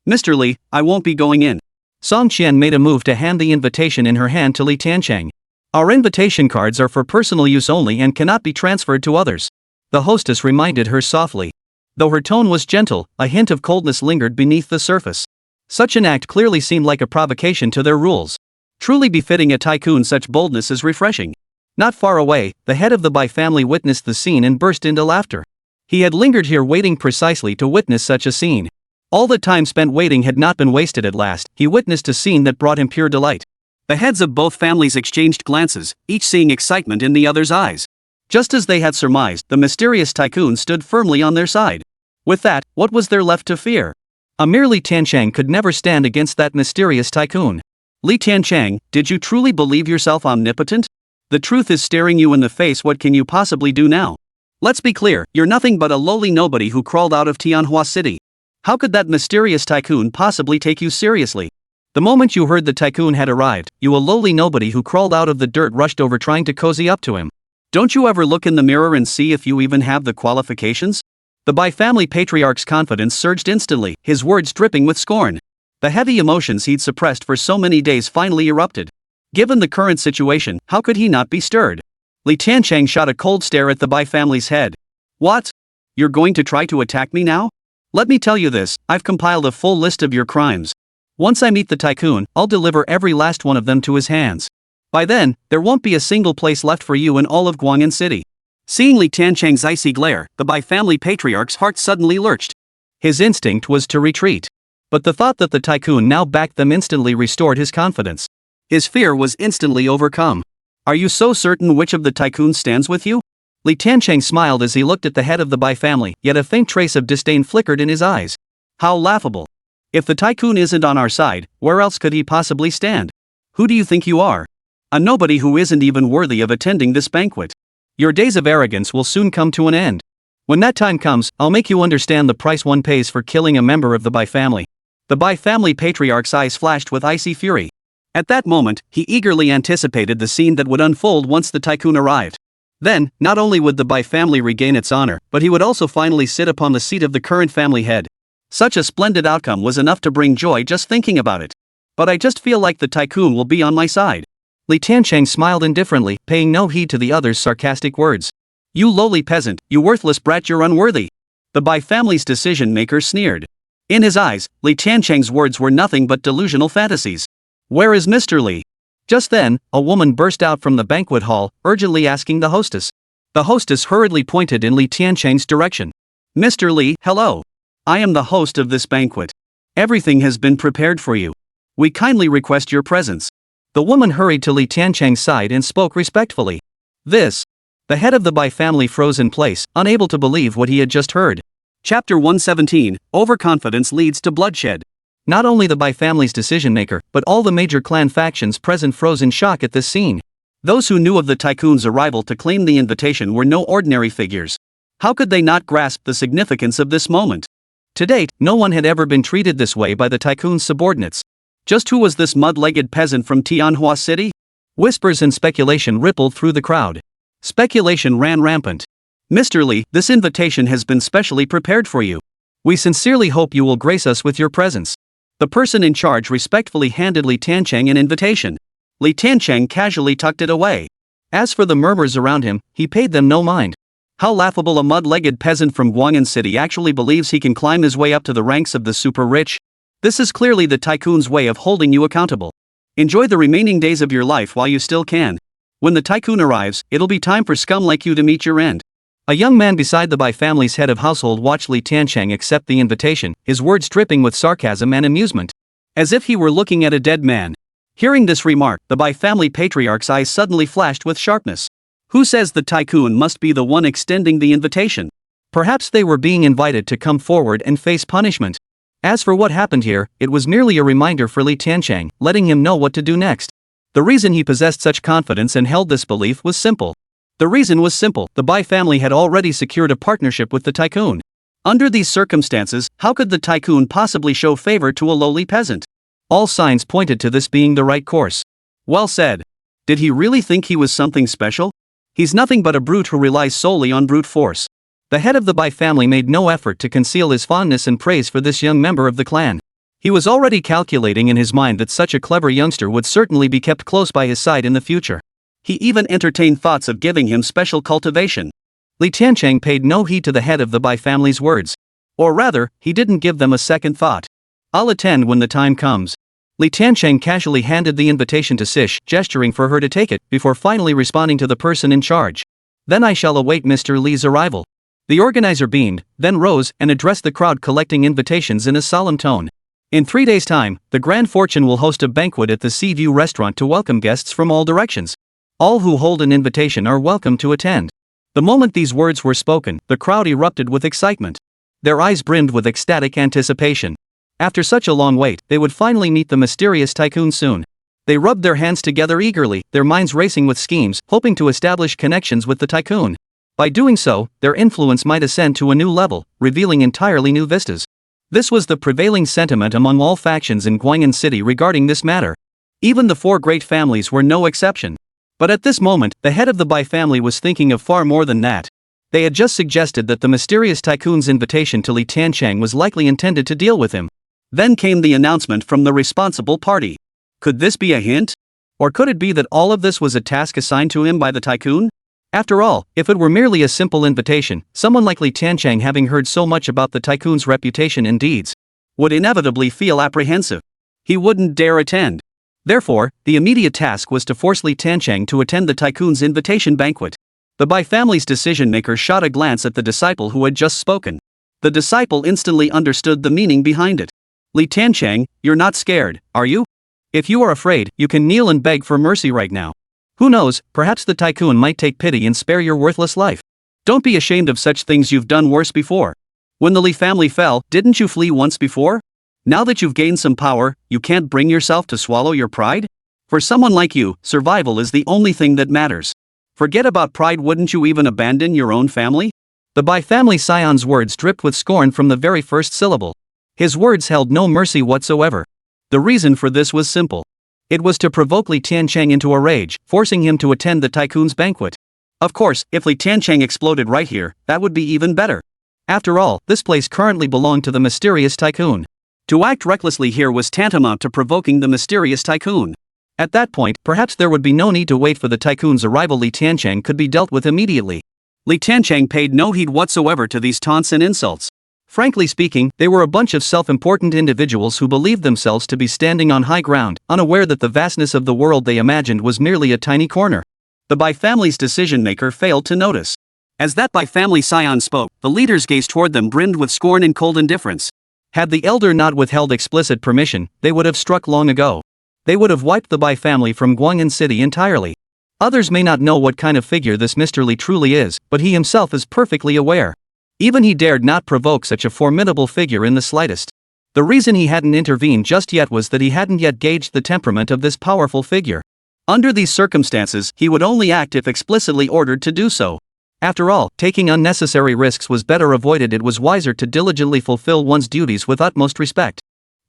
Mr. Li, I won't be going in. Song Qian made a move to hand the invitation in her hand to Li Tiancheng. Our invitation cards are for personal use only and cannot be transferred to others. The hostess reminded her softly. Though her tone was gentle, a hint of coldness lingered beneath the surface. Such an act clearly seemed like a provocation to their rules. Truly befitting a tycoon, such boldness is refreshing. Not far away, the head of the Bai family witnessed the scene and burst into laughter. He had lingered here waiting precisely to witness such a scene. All the time spent waiting had not been wasted at last. He witnessed a scene that brought him pure delight. The heads of both families exchanged glances, each seeing excitement in the other's eyes. Just as they had surmised, the mysterious tycoon stood firmly on their side. With that, what was there left to fear? A mere Li Tiancheng could never stand against that mysterious tycoon. Li Tiancheng, did you truly believe yourself omnipotent? The truth is staring you in the face. What can you possibly do now? Let's be clear, you're nothing but a lowly nobody who crawled out of Tianhua City. How could that mysterious tycoon possibly take you seriously? The moment you heard the tycoon had arrived, you, a lowly nobody who crawled out of the dirt, rushed over trying to cozy up to him. Don't you ever look in the mirror and see if you even have the qualifications? The Bai family patriarch's confidence surged instantly, his words dripping with scorn. The heavy emotions he'd suppressed for so many days finally erupted. Given the current situation, how could he not be stirred? Li Tiancheng shot a cold stare at the Bai family's head. What? You're going to try to attack me now? Let me tell you this, I've compiled a full list of your crimes. Once I meet the tycoon, I'll deliver every last one of them to his hands. By then, there won't be a single place left for you in all of Guangyan City. Seeing Li Tiancheng's icy glare, the Bai family patriarch's heart suddenly lurched. His instinct was to retreat. But the thought that the tycoon now backed them instantly restored his confidence. His fear was instantly overcome. Are you so certain which of the tycoons stands with you? Li Tiancheng smiled as he looked at the head of the Bai family, yet a faint trace of disdain flickered in his eyes. How laughable. If the tycoon isn't on our side, where else could he possibly stand? Who do you think you are? A nobody who isn't even worthy of attending this banquet. Your days of arrogance will soon come to an end. When that time comes, I'll make you understand the price one pays for killing a member of the Bai family. The Bai family patriarch's eyes flashed with icy fury. At that moment, he eagerly anticipated the scene that would unfold once the tycoon arrived. Then, not only would the Bai family regain its honor, but he would also finally sit upon the seat of the current family head. Such a splendid outcome was enough to bring joy just thinking about it. But I just feel like the tycoon will be on my side. Li Tiancheng smiled indifferently, paying no heed to the other's sarcastic words. You lowly peasant, you worthless brat, you're unworthy. The Bai family's decision-maker sneered. In his eyes, Li Tiancheng's words were nothing but delusional fantasies. Where is Mr. Li? Just then, a woman burst out from the banquet hall, urgently asking the hostess. The hostess hurriedly pointed in Li Tiancheng's direction. Mr. Li, hello. I am the host of this banquet. Everything has been prepared for you. We kindly request your presence. The woman hurried to Li Tiancheng's side and spoke respectfully. This. The head of the Bai family froze in place, unable to believe what he had just heard. Chapter 117, Overconfidence Leads to Bloodshed. Not only the Bai family's decision-maker, but all the major clan factions present froze in shock at this scene. Those who knew of the tycoon's arrival to claim the invitation were no ordinary figures. How could they not grasp the significance of this moment? To date, no one had ever been treated this way by the tycoon's subordinates. Just who was this mud-legged peasant from Tianhua City? Whispers and speculation rippled through the crowd. Speculation ran rampant. Mr. Li, this invitation has been specially prepared for you. We sincerely hope you will grace us with your presence. The person in charge respectfully handed Li Tiancheng an invitation. Li Tiancheng casually tucked it away. As for the murmurs around him, he paid them no mind. How laughable a mud-legged peasant from Guang'an City actually believes he can climb his way up to the ranks of the super-rich. This is clearly the tycoon's way of holding you accountable. Enjoy the remaining days of your life while you still can. When the tycoon arrives, it'll be time for scum like you to meet your end. A young man beside the Bai family's head of household watched Li Tiancheng accept the invitation, his words dripping with sarcasm and amusement. As if he were looking at a dead man. Hearing this remark, the Bai family patriarch's eyes suddenly flashed with sharpness. Who says the tycoon must be the one extending the invitation? Perhaps they were being invited to come forward and face punishment. As for what happened here, it was merely a reminder for Li Tiancheng, letting him know what to do next. The reason he possessed such confidence and held this belief was simple. The reason was simple, the Bai family had already secured a partnership with the tycoon. Under these circumstances, how could the tycoon possibly show favor to a lowly peasant? All signs pointed to this being the right course. Well said. Did he really think he was something special? He's nothing but a brute who relies solely on brute force. The head of the Bai family made no effort to conceal his fondness and praise for this young member of the clan. He was already calculating in his mind that such a clever youngster would certainly be kept close by his side in the future. He even entertained thoughts of giving him special cultivation. Li Tiancheng paid no heed to the head of the Bai family's words. Or rather, he didn't give them a second thought. I'll attend when the time comes. Li Tiancheng casually handed the invitation to Sish, gesturing for her to take it, before finally responding to the person in charge. Then I shall await Mr. Li's arrival. The organizer beamed, then rose and addressed the crowd collecting invitations in a solemn tone. In 3 days' time, the Grand Fortune will host a banquet at the Sea View restaurant to welcome guests from all directions. All who hold an invitation are welcome to attend. The moment these words were spoken, the crowd erupted with excitement. Their eyes brimmed with ecstatic anticipation. After such a long wait, they would finally meet the mysterious tycoon soon. They rubbed their hands together eagerly, their minds racing with schemes, hoping to establish connections with the tycoon. By doing so, their influence might ascend to a new level, revealing entirely new vistas. This was the prevailing sentiment among all factions in Guang'an City regarding this matter. Even the four great families were no exception. But at this moment, the head of the Bai family was thinking of far more than that. They had just suggested that the mysterious tycoon's invitation to Li Tiancheng was likely intended to deal with him. Then came the announcement from the responsible party. Could this be a hint? Or could it be that all of this was a task assigned to him by the tycoon? After all, if it were merely a simple invitation, someone like Li Tiancheng, having heard so much about the tycoon's reputation and deeds, would inevitably feel apprehensive. He wouldn't dare attend. Therefore, the immediate task was to force Li Tiancheng to attend the tycoon's invitation banquet. The Bai family's decision-maker shot a glance at the disciple who had just spoken. The disciple instantly understood the meaning behind it. Li Tiancheng, you're not scared, are you? If you are afraid, you can kneel and beg for mercy right now. Who knows, perhaps the tycoon might take pity and spare your worthless life. Don't be ashamed of such things, you've done worse before. When the Li family fell, didn't you flee once before? Now that you've gained some power, you can't bring yourself to swallow your pride? For someone like you, survival is the only thing that matters. Forget about pride, wouldn't you even abandon your own family? The Bai family scion's words dripped with scorn from the very first syllable. His words held no mercy whatsoever. The reason for this was simple. It was to provoke Li Tiancheng into a rage, forcing him to attend the tycoon's banquet. Of course, if Li Tiancheng exploded right here, that would be even better. After all, this place currently belonged to the mysterious tycoon. To act recklessly here was tantamount to provoking the mysterious tycoon. At that point, perhaps there would be no need to wait for the tycoon's arrival. Li Tiancheng could be dealt with immediately. Li Tiancheng paid no heed whatsoever to these taunts and insults. Frankly speaking, they were a bunch of self-important individuals who believed themselves to be standing on high ground, unaware that the vastness of the world they imagined was merely a tiny corner. The Bai family's decision-maker failed to notice. As that Bai family scion spoke, the leader's gaze toward them brimmed with scorn and cold indifference. Had the elder not withheld explicit permission, they would have struck long ago. They would have wiped the Bai family from Tianhua City entirely. Others may not know what kind of figure this Mr. Li truly is, but he himself is perfectly aware. Even he dared not provoke such a formidable figure in the slightest. The reason he hadn't intervened just yet was that he hadn't yet gauged the temperament of this powerful figure. Under these circumstances, he would only act if explicitly ordered to do so. After all, taking unnecessary risks was better avoided. It was wiser to diligently fulfill one's duties with utmost respect.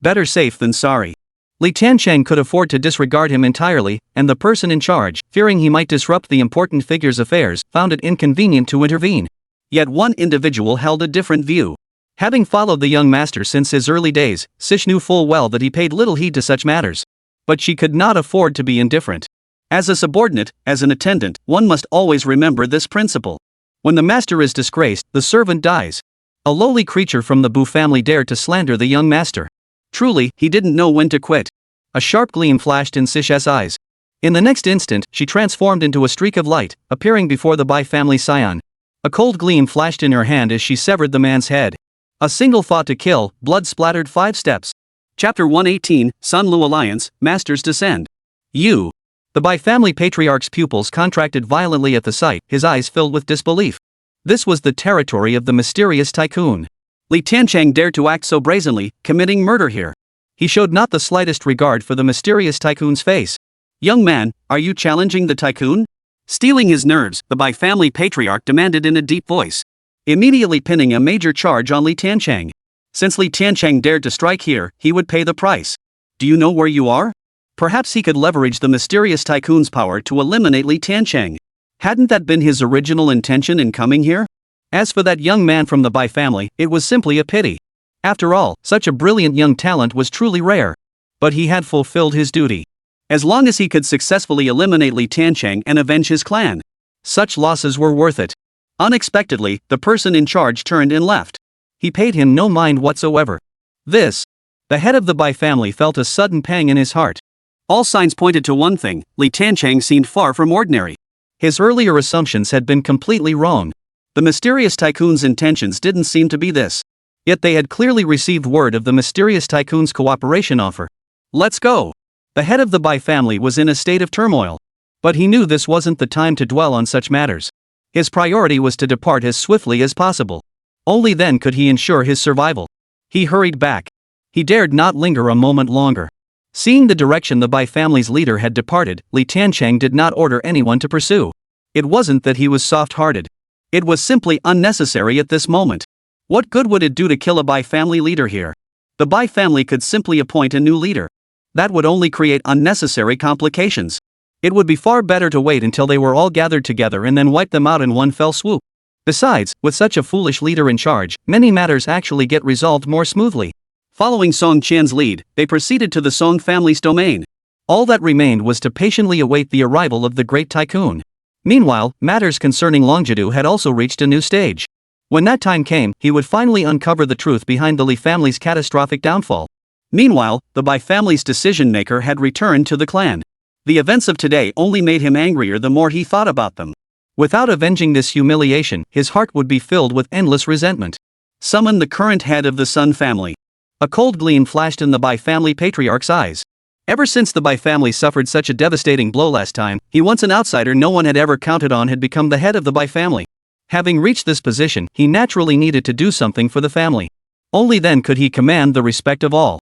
Better safe than sorry. Li Tiancheng could afford to disregard him entirely, and the person in charge, fearing he might disrupt the important figure's affairs, found it inconvenient to intervene. Yet one individual held a different view. Having followed the young master since his early days, Sish knew full well that he paid little heed to such matters. But she could not afford to be indifferent. As a subordinate, as an attendant, one must always remember this principle. When the master is disgraced, the servant dies. A lowly creature from the Bu family dared to slander the young master. Truly, he didn't know when to quit. A sharp gleam flashed in Sish's eyes. In the next instant, she transformed into a streak of light, appearing before the Bai family scion. A cold gleam flashed in her hand as she severed the man's head. A single thought to kill, blood splattered 5 steps. Chapter 118, Sun Lu Alliance, Masters Descend. You. The Bai family patriarch's pupils contracted violently at the sight, his eyes filled with disbelief. This was the territory of the mysterious tycoon. Li Tiancheng dared to act so brazenly, committing murder here. He showed not the slightest regard for the mysterious tycoon's face. Young man, are you challenging the tycoon? Stealing his nerves, the Bai family patriarch demanded in a deep voice. Immediately pinning a major charge on Li Tiancheng. Since Li Tiancheng dared to strike here, he would pay the price. Do you know where you are? Perhaps he could leverage the mysterious tycoon's power to eliminate Li Tiancheng. Hadn't that been his original intention in coming here? As for that young man from the Bai family, it was simply a pity. After all, such a brilliant young talent was truly rare. But he had fulfilled his duty. As long as he could successfully eliminate Li Tiancheng and avenge his clan, such losses were worth it. Unexpectedly, the person in charge turned and left. He paid him no mind whatsoever. The head of the Bai family felt a sudden pang in his heart. All signs pointed to one thing: Li Tiancheng seemed far from ordinary. His earlier assumptions had been completely wrong. The mysterious tycoon's intentions didn't seem to be this. Yet they had clearly received word of the mysterious tycoon's cooperation offer. Let's go. The head of the Bai family was in a state of turmoil. But he knew this wasn't the time to dwell on such matters. His priority was to depart as swiftly as possible. Only then could he ensure his survival. He hurried back. He dared not linger a moment longer. Seeing the direction the Bai family's leader had departed, Li Tiancheng did not order anyone to pursue. It wasn't that he was soft-hearted. It was simply unnecessary at this moment. What good would it do to kill a Bai family leader here? The Bai family could simply appoint a new leader. That would only create unnecessary complications. It would be far better to wait until they were all gathered together and then wipe them out in one fell swoop. Besides, with such a foolish leader in charge, many matters actually get resolved more smoothly. Following Song Chen's lead, they proceeded to the Song family's domain. All that remained was to patiently await the arrival of the great tycoon. Meanwhile, matters concerning Longjidu had also reached a new stage. When that time came, he would finally uncover the truth behind the Li family's catastrophic downfall. Meanwhile, the Bai family's decision-maker had returned to the clan. The events of today only made him angrier the more he thought about them. Without avenging this humiliation, his heart would be filled with endless resentment. Summon the current head of the Sun family. A cold gleam flashed in the Bai family patriarch's eyes. Ever since the Bai family suffered such a devastating blow last time, he, once an outsider no one had ever counted on, had become the head of the Bai family. Having reached this position, he naturally needed to do something for the family. Only then could he command the respect of all.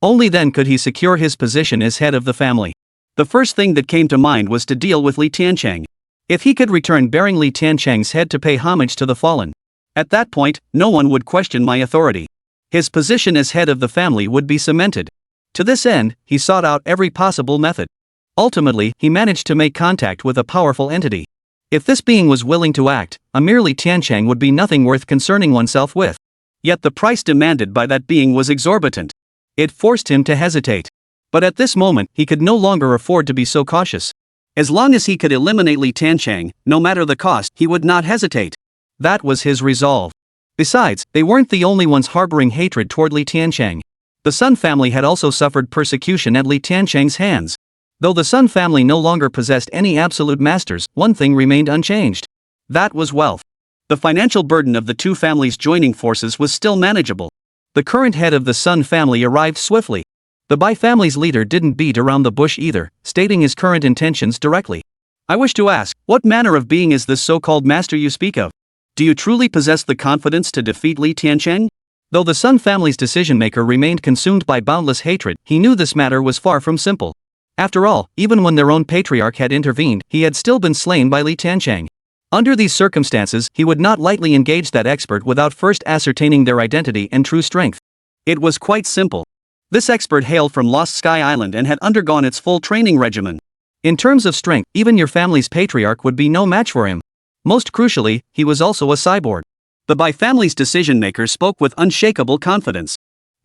Only then could he secure his position as head of the family. The first thing that came to mind was to deal with Li Tiancheng. If he could return bearing Li Tiancheng's head to pay homage to the fallen, At that point, no one would question my authority. His position as head of the family would be cemented. To this end, he sought out every possible method. Ultimately, he managed to make contact with a powerful entity. If this being was willing to act, a merely Tiancheng would be nothing worth concerning oneself with. Yet the price demanded by that being was exorbitant. It forced him to hesitate. But at this moment, he could no longer afford to be so cautious. As long as he could eliminate Li Tiancheng, no matter the cost, he would not hesitate. That was his resolve. Besides, they weren't the only ones harboring hatred toward Li Tiancheng. The Sun family had also suffered persecution at Li Tiancheng's hands. Though the Sun family no longer possessed any absolute masters, one thing remained unchanged. That was wealth. The financial burden of the two families joining forces was still manageable. The current head of the Sun family arrived swiftly. The Bai family's leader didn't beat around the bush either, stating his current intentions directly. I wish to ask, what manner of being is this so-called master you speak of? Do you truly possess the confidence to defeat Li Tiancheng? Though the Sun family's decision-maker remained consumed by boundless hatred, he knew this matter was far from simple. After all, even when their own patriarch had intervened, he had still been slain by Li Tiancheng. Under these circumstances, he would not lightly engage that expert without first ascertaining their identity and true strength. It was quite simple. This expert hailed from Lost Sky Island and had undergone its full training regimen. In terms of strength, even your family's patriarch would be no match for him. Most crucially, he was also a cyborg. The Bai family's decision-maker spoke with unshakable confidence.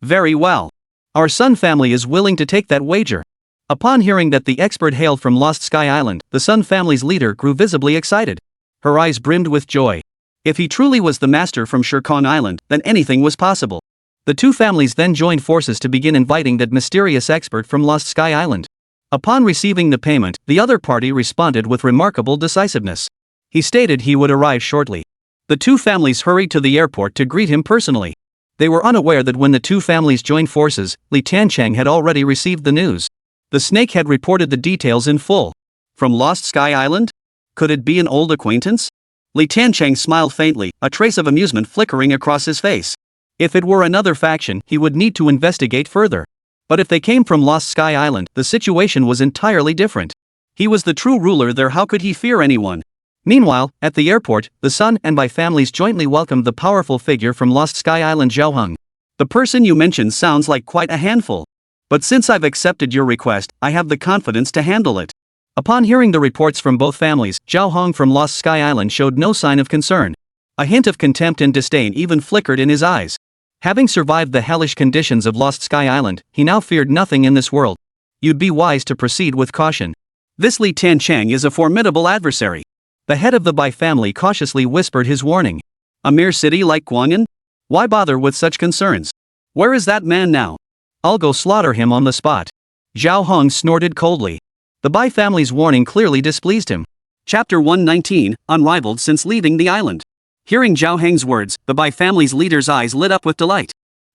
Very well. Our Sun family is willing to take that wager. Upon hearing that the expert hailed from Lost Sky Island, the Sun family's leader grew visibly excited. Her eyes brimmed with joy. If he truly was the master from Shirkan Island, then anything was possible. The two families then joined forces to begin inviting that mysterious expert from Lost Sky Island. Upon receiving the payment, the other party responded with remarkable decisiveness. He stated he would arrive shortly. The two families hurried to the airport to greet him personally. They were unaware that when the two families joined forces, Li Tiancheng had already received the news. The snake had reported the details in full. From Lost Sky Island? Could it be an old acquaintance? Li Tiancheng smiled faintly, a trace of amusement flickering across his face. If it were another faction, he would need to investigate further. But if they came from Lost Sky Island, the situation was entirely different. He was the true ruler there, how could he fear anyone? Meanwhile, at the airport, the Sun and Bai families jointly welcomed the powerful figure from Lost Sky Island, Zhao Heng. The person you mentioned sounds like quite a handful. But since I've accepted your request, I have the confidence to handle it. Upon hearing the reports from both families, Zhao Heng from Lost Sky Island showed no sign of concern. A hint of contempt and disdain even flickered in his eyes. Having survived the hellish conditions of Lost Sky Island, he now feared nothing in this world. You'd be wise to proceed with caution. This Li Tiancheng is a formidable adversary. The head of the Bai family cautiously whispered his warning. A mere city like Guanyin? Why bother with such concerns? Where is that man now? I'll go slaughter him on the spot. Zhao Heng snorted coldly. The Bai family's warning clearly displeased him. Chapter 119, Unrivaled since leaving the island. Hearing Zhao Heng's words, the Bai family's leader's eyes lit up with delight.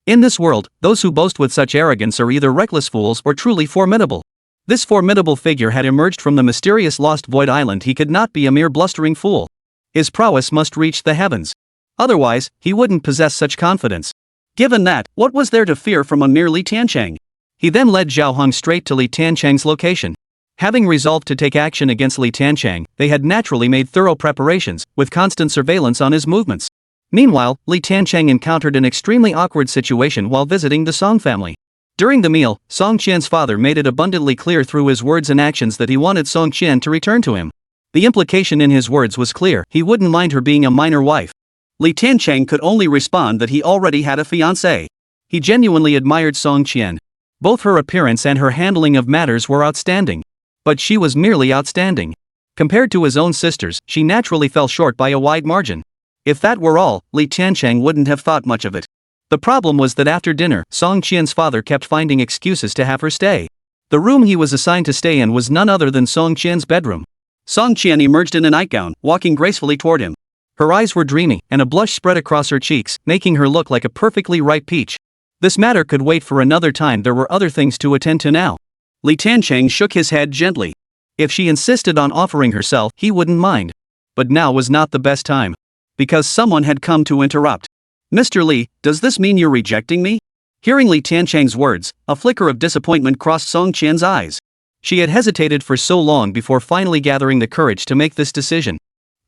In this world, those who boast with such arrogance are either reckless fools or truly formidable. This formidable figure had emerged from the mysterious Lost Void Island. He could not be a mere blustering fool. His prowess must reach the heavens. Otherwise, he wouldn't possess such confidence. Given that, what was there to fear from a mere Li Tiancheng? He then led Zhao Heng straight to Li Tiancheng's location. Having resolved to take action against Li Tiancheng, they had naturally made thorough preparations, with constant surveillance on his movements. Meanwhile, Li Tiancheng encountered an extremely awkward situation while visiting the Song family. During the meal, Song Qian's father made it abundantly clear through his words and actions that he wanted Song Qian to return to him. The implication in his words was clear: he wouldn't mind her being a minor wife. Li Tiancheng could only respond that he already had a fiancée. He genuinely admired Song Qian. Both her appearance and her handling of matters were outstanding. But she was merely outstanding. Compared to his own sisters, she naturally fell short by a wide margin. If that were all, Li Tiancheng wouldn't have thought much of it. The problem was that after dinner, Song Qian's father kept finding excuses to have her stay. The room he was assigned to stay in was none other than Song Qian's bedroom. Song Qian emerged in a nightgown, walking gracefully toward him. Her eyes were dreamy, and a blush spread across her cheeks, making her look like a perfectly ripe peach. This matter could wait for another time. There were other things to attend to now. Li Tiancheng shook his head gently. If she insisted on offering herself, he wouldn't mind. But now was not the best time. Because someone had come to interrupt. Mr. Li, does this mean you're rejecting me? Hearing Li Tiancheng's words, a flicker of disappointment crossed Song Qian's eyes. She had hesitated for so long before finally gathering the courage to make this decision.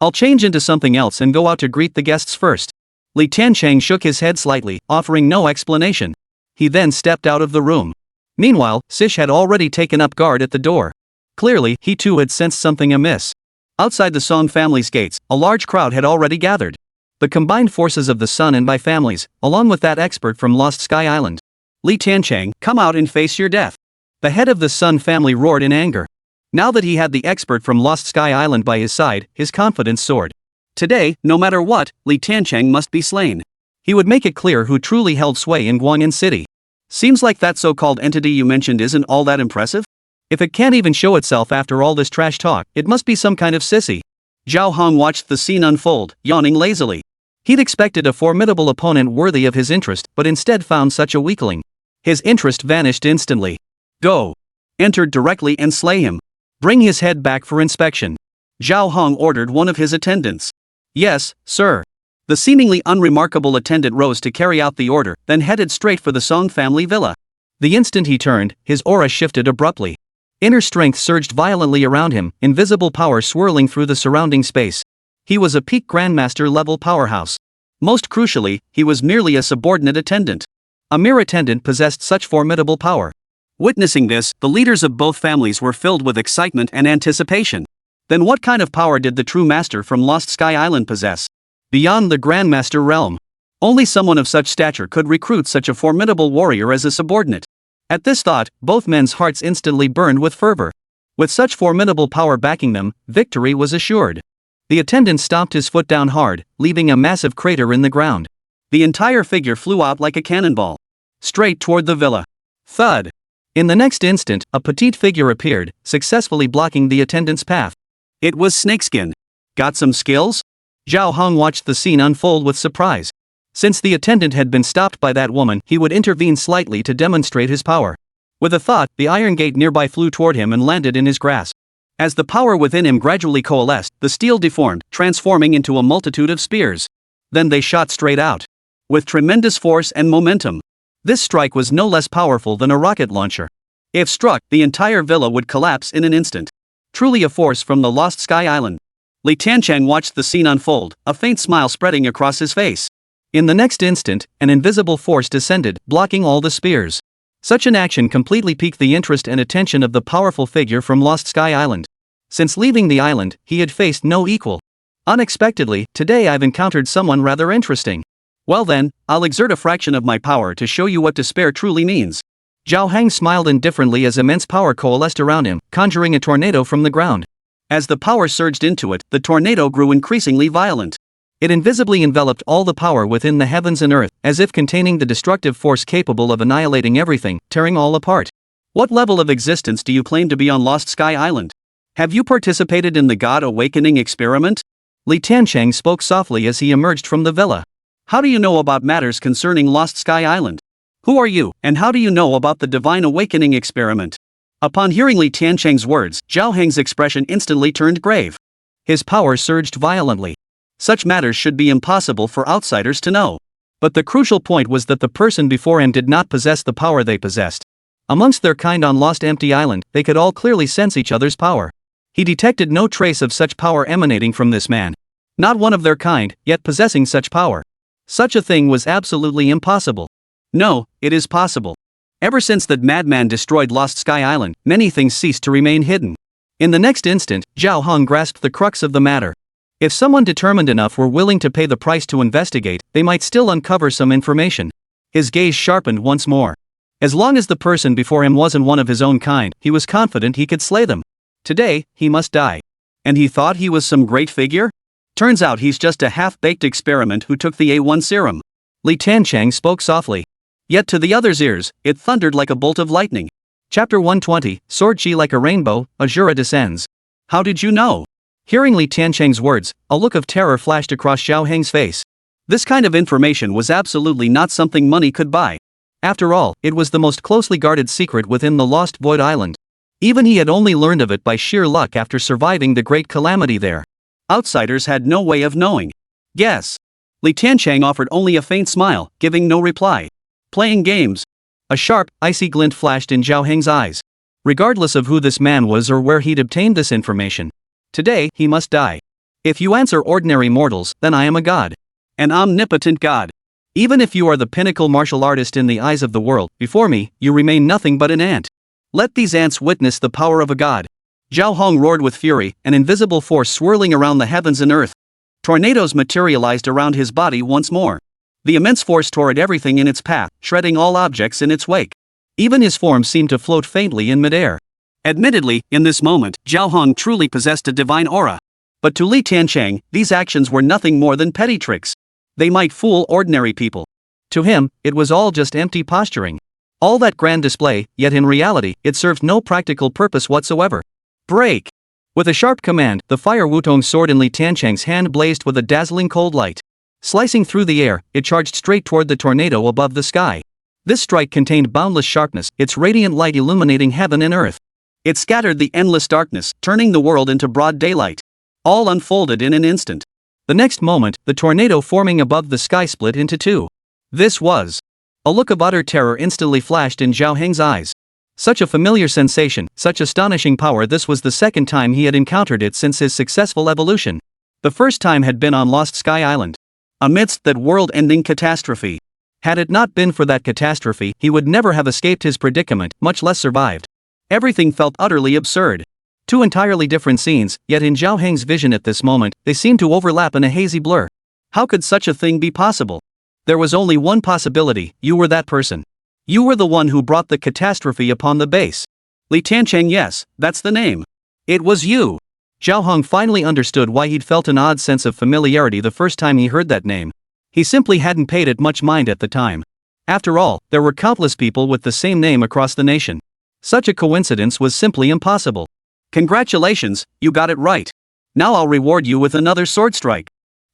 I'll change into something else and go out to greet the guests first. Li Tiancheng shook his head slightly, offering no explanation. He then stepped out of the room. Meanwhile, Sish had already taken up guard at the door. Clearly, he too had sensed something amiss. Outside the Song family's gates, a large crowd had already gathered. The combined forces of the Sun and Bai families, along with that expert from Lost Sky Island. Li Tiancheng, come out and face your death. The head of the Sun family roared in anger. Now that he had the expert from Lost Sky Island by his side, his confidence soared. Today, no matter what, Li Tiancheng must be slain. He would make it clear who truly held sway in Guangyan City. Seems like that so-called entity you mentioned isn't all that impressive? If it can't even show itself after all this trash talk, it must be some kind of sissy. Zhao Hong watched the scene unfold, yawning lazily. He'd expected a formidable opponent worthy of his interest, but instead found such a weakling. His interest vanished instantly. Go. Enter directly and slay him. Bring his head back for inspection. Zhao Hong ordered one of his attendants. Yes, sir. The seemingly unremarkable attendant rose to carry out the order, then headed straight for the Song family villa. The instant he turned, his aura shifted abruptly. Inner strength surged violently around him, invisible power swirling through the surrounding space. He was a peak Grandmaster level powerhouse. Most crucially, he was merely a subordinate attendant. A mere attendant possessed such formidable power. Witnessing this, the leaders of both families were filled with excitement and anticipation. Then what kind of power did the true master from Lost Sky Island possess? Beyond the Grandmaster realm. Only someone of such stature could recruit such a formidable warrior as a subordinate. At this thought, both men's hearts instantly burned with fervor. With such formidable power backing them, victory was assured. The attendant stomped his foot down hard, leaving a massive crater in the ground. The entire figure flew out like a cannonball. Straight toward the villa. Thud. In the next instant, a petite figure appeared, successfully blocking the attendant's path. It was Snakeskin. Got some skills? Zhao Hong watched the scene unfold with surprise. Since the attendant had been stopped by that woman, he would intervene slightly to demonstrate his power. With a thought, the iron gate nearby flew toward him and landed in his grasp. As the power within him gradually coalesced, the steel deformed, transforming into a multitude of spears. Then they shot straight out. With tremendous force and momentum. This strike was no less powerful than a rocket launcher. If struck, the entire villa would collapse in an instant. Truly a force from the Lost Sky Island. Li Tiancheng watched the scene unfold, a faint smile spreading across his face. In the next instant, an invisible force descended, blocking all the spears. Such an action completely piqued the interest and attention of the powerful figure from Lost Sky Island. Since leaving the island, he had faced no equal. Unexpectedly, today I've encountered someone rather interesting. Well then, I'll exert a fraction of my power to show you what despair truly means. Zhao Hang smiled indifferently as immense power coalesced around him, conjuring a tornado from the ground. As the power surged into it, the tornado grew increasingly violent. It invisibly enveloped all the power within the heavens and earth, as if containing the destructive force capable of annihilating everything, tearing all apart. What level of existence do you claim to be on Lost Sky Island? Have you participated in the God Awakening experiment? Li Tiancheng spoke softly as he emerged from the villa. How do you know about matters concerning Lost Sky Island? Who are you, and how do you know about the Divine Awakening experiment? Upon hearing Li Tiancheng's words, Zhao Heng's expression instantly turned grave. His power surged violently. Such matters should be impossible for outsiders to know. But the crucial point was that the person before him did not possess the power they possessed. Amongst their kind on Lost Empty Island, they could all clearly sense each other's power. He detected no trace of such power emanating from this man. Not one of their kind, yet possessing such power. Such a thing was absolutely impossible. No, it is possible. Ever since that madman destroyed Lost Sky Island, many things ceased to remain hidden. In the next instant, Zhao Hong grasped the crux of the matter. If someone determined enough were willing to pay the price to investigate, they might still uncover some information. His gaze sharpened once more. As long as the person before him wasn't one of his own kind, he was confident he could slay them. Today, he must die. And he thought he was some great figure? Turns out he's just a half-baked experiment who took the A1 serum. Li Tiancheng spoke softly. Yet to the other's ears, it thundered like a bolt of lightning. Chapter 120, Sword Chi like a rainbow, Azura descends. How did you know? Hearing Li Tiancheng's words, a look of terror flashed across Zhao Heng's face. This kind of information was absolutely not something money could buy. After all, it was the most closely guarded secret within the Lost Void Island. Even he had only learned of it by sheer luck after surviving the great calamity there. Outsiders had no way of knowing. Guess. Li Tiancheng offered only a faint smile, giving no reply. Playing games. A sharp, icy glint flashed in Zhao Heng's eyes. Regardless of who this man was or where he'd obtained this information. Today, he must die. If you answer ordinary mortals, then I am a god. An omnipotent god. Even if you are the pinnacle martial artist in the eyes of the world, before me, you remain nothing but an ant. Let these ants witness the power of a god. Zhao Hong roared with fury, an invisible force swirling around the heavens and earth. Tornadoes materialized around his body once more. The immense force tore at everything in its path, shredding all objects in its wake. Even his form seemed to float faintly in midair. Admittedly, in this moment, Zhao Hong truly possessed a divine aura. But to Li Tiancheng, these actions were nothing more than petty tricks. They might fool ordinary people. To him, it was all just empty posturing. All that grand display, yet in reality, it served no practical purpose whatsoever. Break! With a sharp command, the fire Wutong sword in Li Tiancheng's hand blazed with a dazzling cold light. Slicing through the air, it charged straight toward the tornado above the sky. This strike contained boundless sharpness, its radiant light illuminating heaven and earth. It scattered the endless darkness, turning the world into broad daylight. All unfolded in an instant. The next moment, the tornado forming above the sky split into two. This was. A look of utter terror instantly flashed in Zhao Heng's eyes. Such a familiar sensation, such astonishing power, this was the second time he had encountered it since his successful evolution. The first time had been on Lost Sky Island. Amidst that world-ending catastrophe. Had it not been for that catastrophe, he would never have escaped his predicament, much less survived. Everything felt utterly absurd. Two entirely different scenes, yet in Zhao Heng's vision at this moment, they seemed to overlap in a hazy blur. How could such a thing be possible? There was only one possibility: you were that person. You were the one who brought the catastrophe upon the base. Li Tiancheng, yes, that's the name. It was you. Zhao Hong finally understood why he'd felt an odd sense of familiarity the first time he heard that name. He simply hadn't paid it much mind at the time. After all, there were countless people with the same name across the nation. Such a coincidence was simply impossible. Congratulations, you got it right. Now I'll reward you with another sword strike.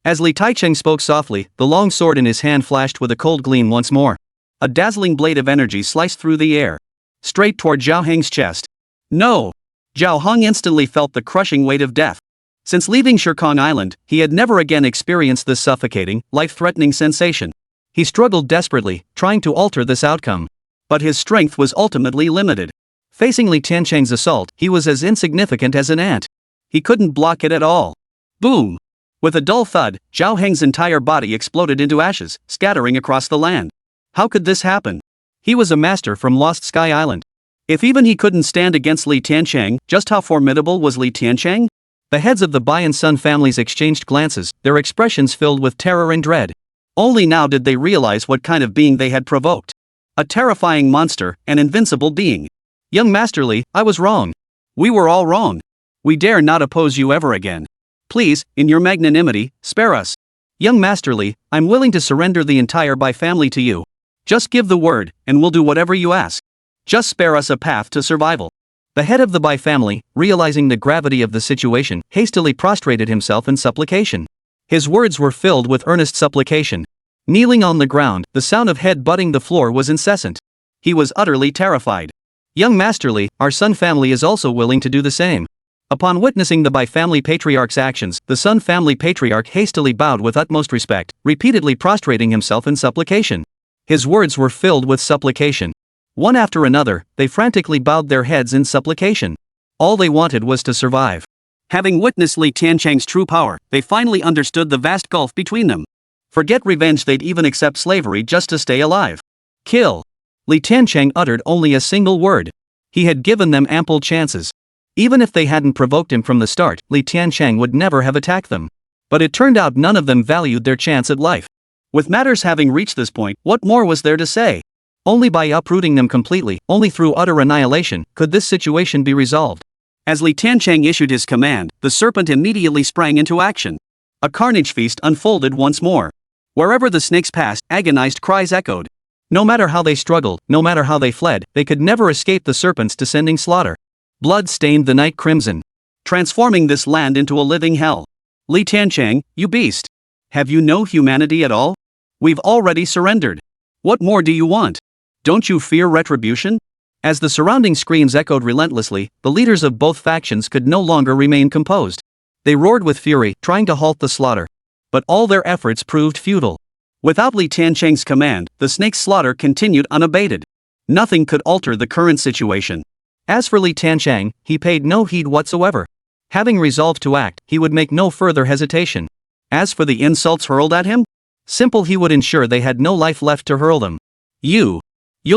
As Li Tiancheng spoke softly, the long sword in his hand flashed with a cold gleam once more. A dazzling blade of energy sliced through the air, straight toward Zhao Heng's chest. No! Zhao Hong instantly felt the crushing weight of death. Since leaving Shirkong Island, he had never again experienced this suffocating, life-threatening sensation. He struggled desperately, trying to alter this outcome. But his strength was ultimately limited. Facing Li Tiancheng's assault, he was as insignificant as an ant. He couldn't block it at all. Boom! With a dull thud, Zhao Heng's entire body exploded into ashes, scattering across the land. How could this happen? He was a master from Lost Sky Island. If even he couldn't stand against Li Tiancheng, just how formidable was Li Tiancheng? The heads of the Bai and Sun families exchanged glances, their expressions filled with terror and dread. Only now did they realize what kind of being they had provoked. A terrifying monster, an invincible being. Young Master Li, I was wrong. We were all wrong. We dare not oppose you ever again. Please, in your magnanimity, spare us. Young Master Li, I'm willing to surrender the entire Bai family to you. Just give the word, and we'll do whatever you ask. Just spare us a path to survival. The head of the Bai family, realizing the gravity of the situation, hastily prostrated himself in supplication. His words were filled with earnest supplication. Kneeling on the ground, the sound of head butting the floor was incessant. He was utterly terrified. Young Master Li, our Sun family is also willing to do the same. Upon witnessing the Bai family patriarch's actions, the Sun family patriarch hastily bowed with utmost respect, repeatedly prostrating himself in supplication. His words were filled with supplication. One after another, they frantically bowed their heads in supplication. All they wanted was to survive. Having witnessed Li Tiancheng's true power, they finally understood the vast gulf between them. Forget revenge, they'd even accept slavery just to stay alive. Kill. Li Tiancheng uttered only a single word. He had given them ample chances. Even if they hadn't provoked him from the start, Li Tiancheng would never have attacked them. But it turned out none of them valued their chance at life. With matters having reached this point, what more was there to say? Only by uprooting them completely, only through utter annihilation, could this situation be resolved. As Li Tiancheng issued his command, the serpent immediately sprang into action. A carnage feast unfolded once more. Wherever the snakes passed, agonized cries echoed. No matter how they struggled, no matter how they fled, they could never escape the serpent's descending slaughter. Blood stained the night crimson, transforming this land into a living hell. Li Tiancheng, you beast! Have you no humanity at all? We've already surrendered. What more do you want? Don't you fear retribution? As the surrounding screams echoed relentlessly, the leaders of both factions could no longer remain composed. They roared with fury, trying to halt the slaughter. But all their efforts proved futile. Without Li Tiancheng's command, the snake's slaughter continued unabated. Nothing could alter the current situation. As for Li Tiancheng, he paid no heed whatsoever. Having resolved to act, he would make no further hesitation. As for the insults hurled at him, Simple, he would ensure they had no life left to hurl them. You'll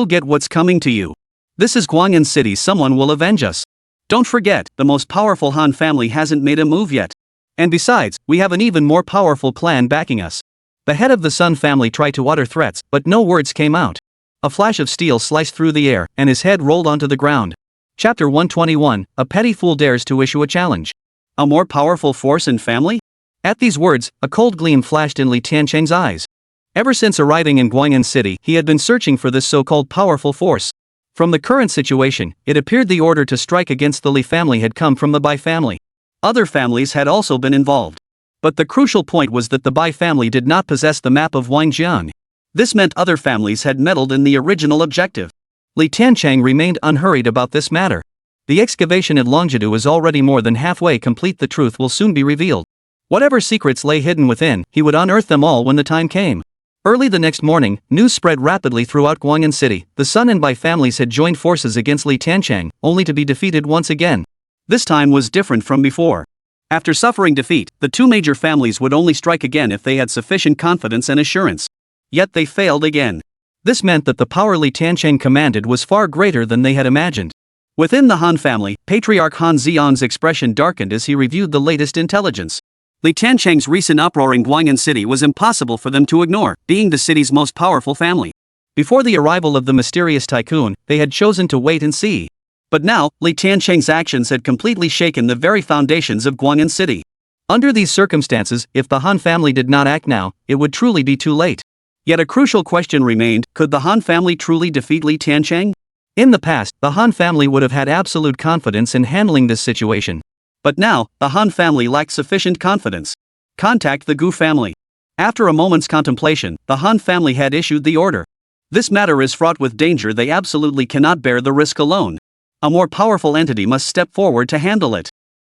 get what's coming to you. This is Guang'an City, someone will avenge us. Don't forget, the most powerful Han family hasn't made a move yet. And besides, we have an even more powerful clan backing us. The head of the Sun family tried to utter threats, but no words came out. A flash of steel sliced through the air, and his head rolled onto the ground. Chapter 121, A Petty Fool Dares to Issue a Challenge. A more powerful force and family? At these words, a cold gleam flashed in Li Tiancheng's eyes. Ever since arriving in Guang'an City, he had been searching for this so-called powerful force. From the current situation, it appeared the order to strike against the Li family had come from the Bai family. Other families had also been involved. But the crucial point was that the Bai family did not possess the map of Wangjiang. This meant other families had meddled in the original objective. Li Tiancheng remained unhurried about this matter. The excavation at Longjidu is already more than halfway complete. The truth will soon be revealed. Whatever secrets lay hidden within, he would unearth them all when the time came. Early the next morning, news spread rapidly throughout Guang'an City. The Sun and Bai families had joined forces against Li Tiancheng, only to be defeated once again. This time was different from before. After suffering defeat, the two major families would only strike again if they had sufficient confidence and assurance. Yet they failed again. This meant that the power Li Tiancheng commanded was far greater than they had imagined. Within the Han family, Patriarch Han Ziyang's expression darkened as he reviewed the latest intelligence. Li Tiancheng's recent uproar in Guang'an City was impossible for them to ignore, being the city's most powerful family. Before the arrival of the mysterious tycoon, they had chosen to wait and see. But now, Li Tiancheng's actions had completely shaken the very foundations of Guang'an City. Under these circumstances, if the Han family did not act now, it would truly be too late. Yet a crucial question remained: could the Han family truly defeat Li Tiancheng? In the past, the Han family would have had absolute confidence in handling this situation. But now, the Han family lacked sufficient confidence. Contact the Gu family. After a moment's contemplation, the Han family had issued the order. This matter is fraught with danger. They absolutely cannot bear the risk alone. A more powerful entity must step forward to handle it.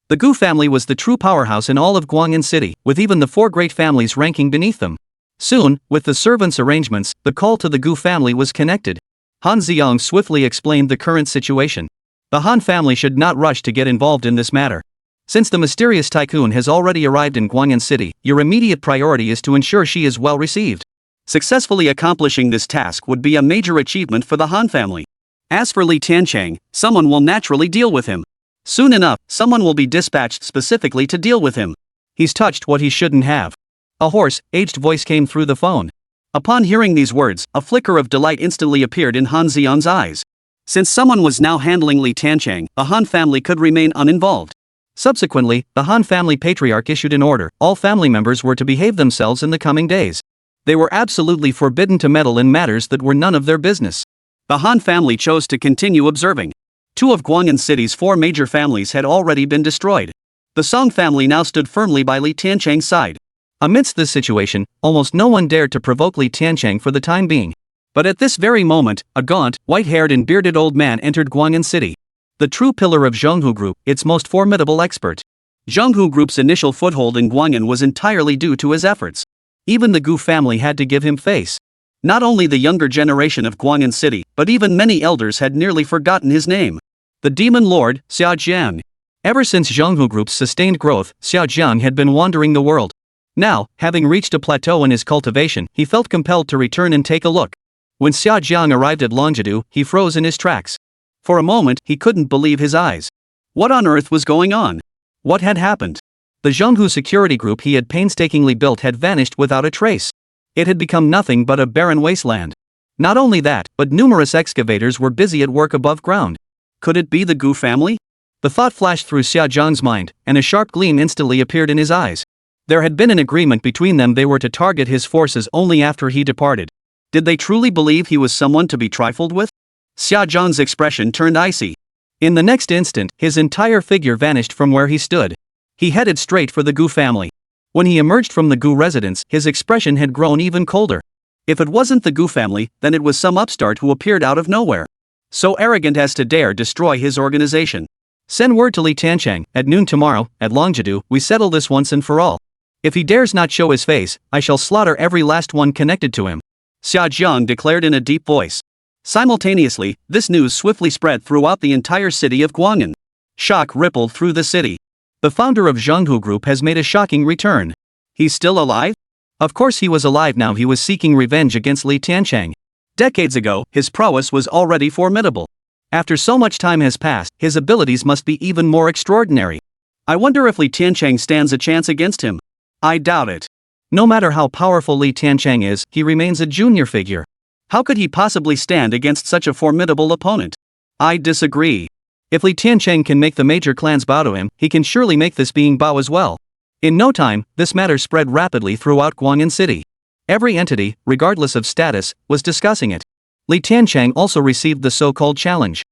The Gu family was the true powerhouse in all of Guang'an City, with even the four great families ranking beneath them. Soon, with the servants' arrangements, the call to the Gu family was connected. Han Ziyang swiftly explained the current situation. The Han family should not rush to get involved in this matter. Since the mysterious tycoon has already arrived in Guang'an City, your immediate priority is to ensure she is well received. Successfully accomplishing this task would be a major achievement for the Han family. As for Li Tiancheng, someone will naturally deal with him. Soon enough, someone will be dispatched specifically to deal with him. He's touched what he shouldn't have. A hoarse, aged voice came through the phone. Upon hearing these words, a flicker of delight instantly appeared in Han Ziyang's eyes. Since someone was now handling Li Tiancheng, the Han family could remain uninvolved. Subsequently, the Han family patriarch issued an order: all family members were to behave themselves in the coming days. They were absolutely forbidden to meddle in matters that were none of their business. The Han family chose to continue observing. Two of Guang'an City's four major families had already been destroyed. The Song family now stood firmly by Li Tiancheng's side. Amidst this situation, almost no one dared to provoke Li Tiancheng for the time being. But at this very moment, a gaunt, white-haired and bearded old man entered Guang'an City. The true pillar of Zhonghu Group, its most formidable expert. Zhonghu Group's initial foothold in Guang'an was entirely due to his efforts. Even the Gu family had to give him face. Not only the younger generation of Guang'an City, but even many elders had nearly forgotten his name. The Demon Lord, Xiao Jiang. Ever since Zhonghu Group's sustained growth, Xiao Jiang had been wandering the world. Now, having reached a plateau in his cultivation, he felt compelled to return and take a look. When Xiao Jiang arrived at Longjidu, he froze in his tracks. For a moment, he couldn't believe his eyes. What on earth was going on? What had happened? The Zhonghu security group he had painstakingly built had vanished without a trace. It had become nothing but a barren wasteland. Not only that, but numerous excavators were busy at work above ground. Could it be the Gu family? The thought flashed through Xiao Jiang's mind, and a sharp gleam instantly appeared in his eyes. There had been an agreement between them. They were to target his forces only after he departed. Did they truly believe he was someone to be trifled with? Xiao Jiang's expression turned icy. In the next instant, his entire figure vanished from where he stood. He headed straight for the Gu family. When he emerged from the Gu residence, his expression had grown even colder. If it wasn't the Gu family, then it was some upstart who appeared out of nowhere. So arrogant as to dare destroy his organization. Send word to Li Tiancheng, at noon tomorrow, at Longjidu, we settle this once and for all. If he dares not show his face, I shall slaughter every last one connected to him. Xiao Jiang declared in a deep voice. Simultaneously, this news swiftly spread throughout the entire city of Guang'an. Shock rippled through the city. The founder of Zhonghu Group has made a shocking return. He's still alive? Of course he was alive now. He was seeking revenge against Li Tiancheng. Decades ago, his prowess was already formidable. After so much time has passed, his abilities must be even more extraordinary. I wonder if Li Tiancheng stands a chance against him. I doubt it. No matter how powerful Li Tiancheng is, he remains a junior figure. How could he possibly stand against such a formidable opponent? I disagree. If Li Tiancheng can make the major clans bow to him, he can surely make this being bow as well. In no time, this matter spread rapidly throughout Guang'an City. Every entity, regardless of status, was discussing it. Li Tiancheng also received the so-called challenge.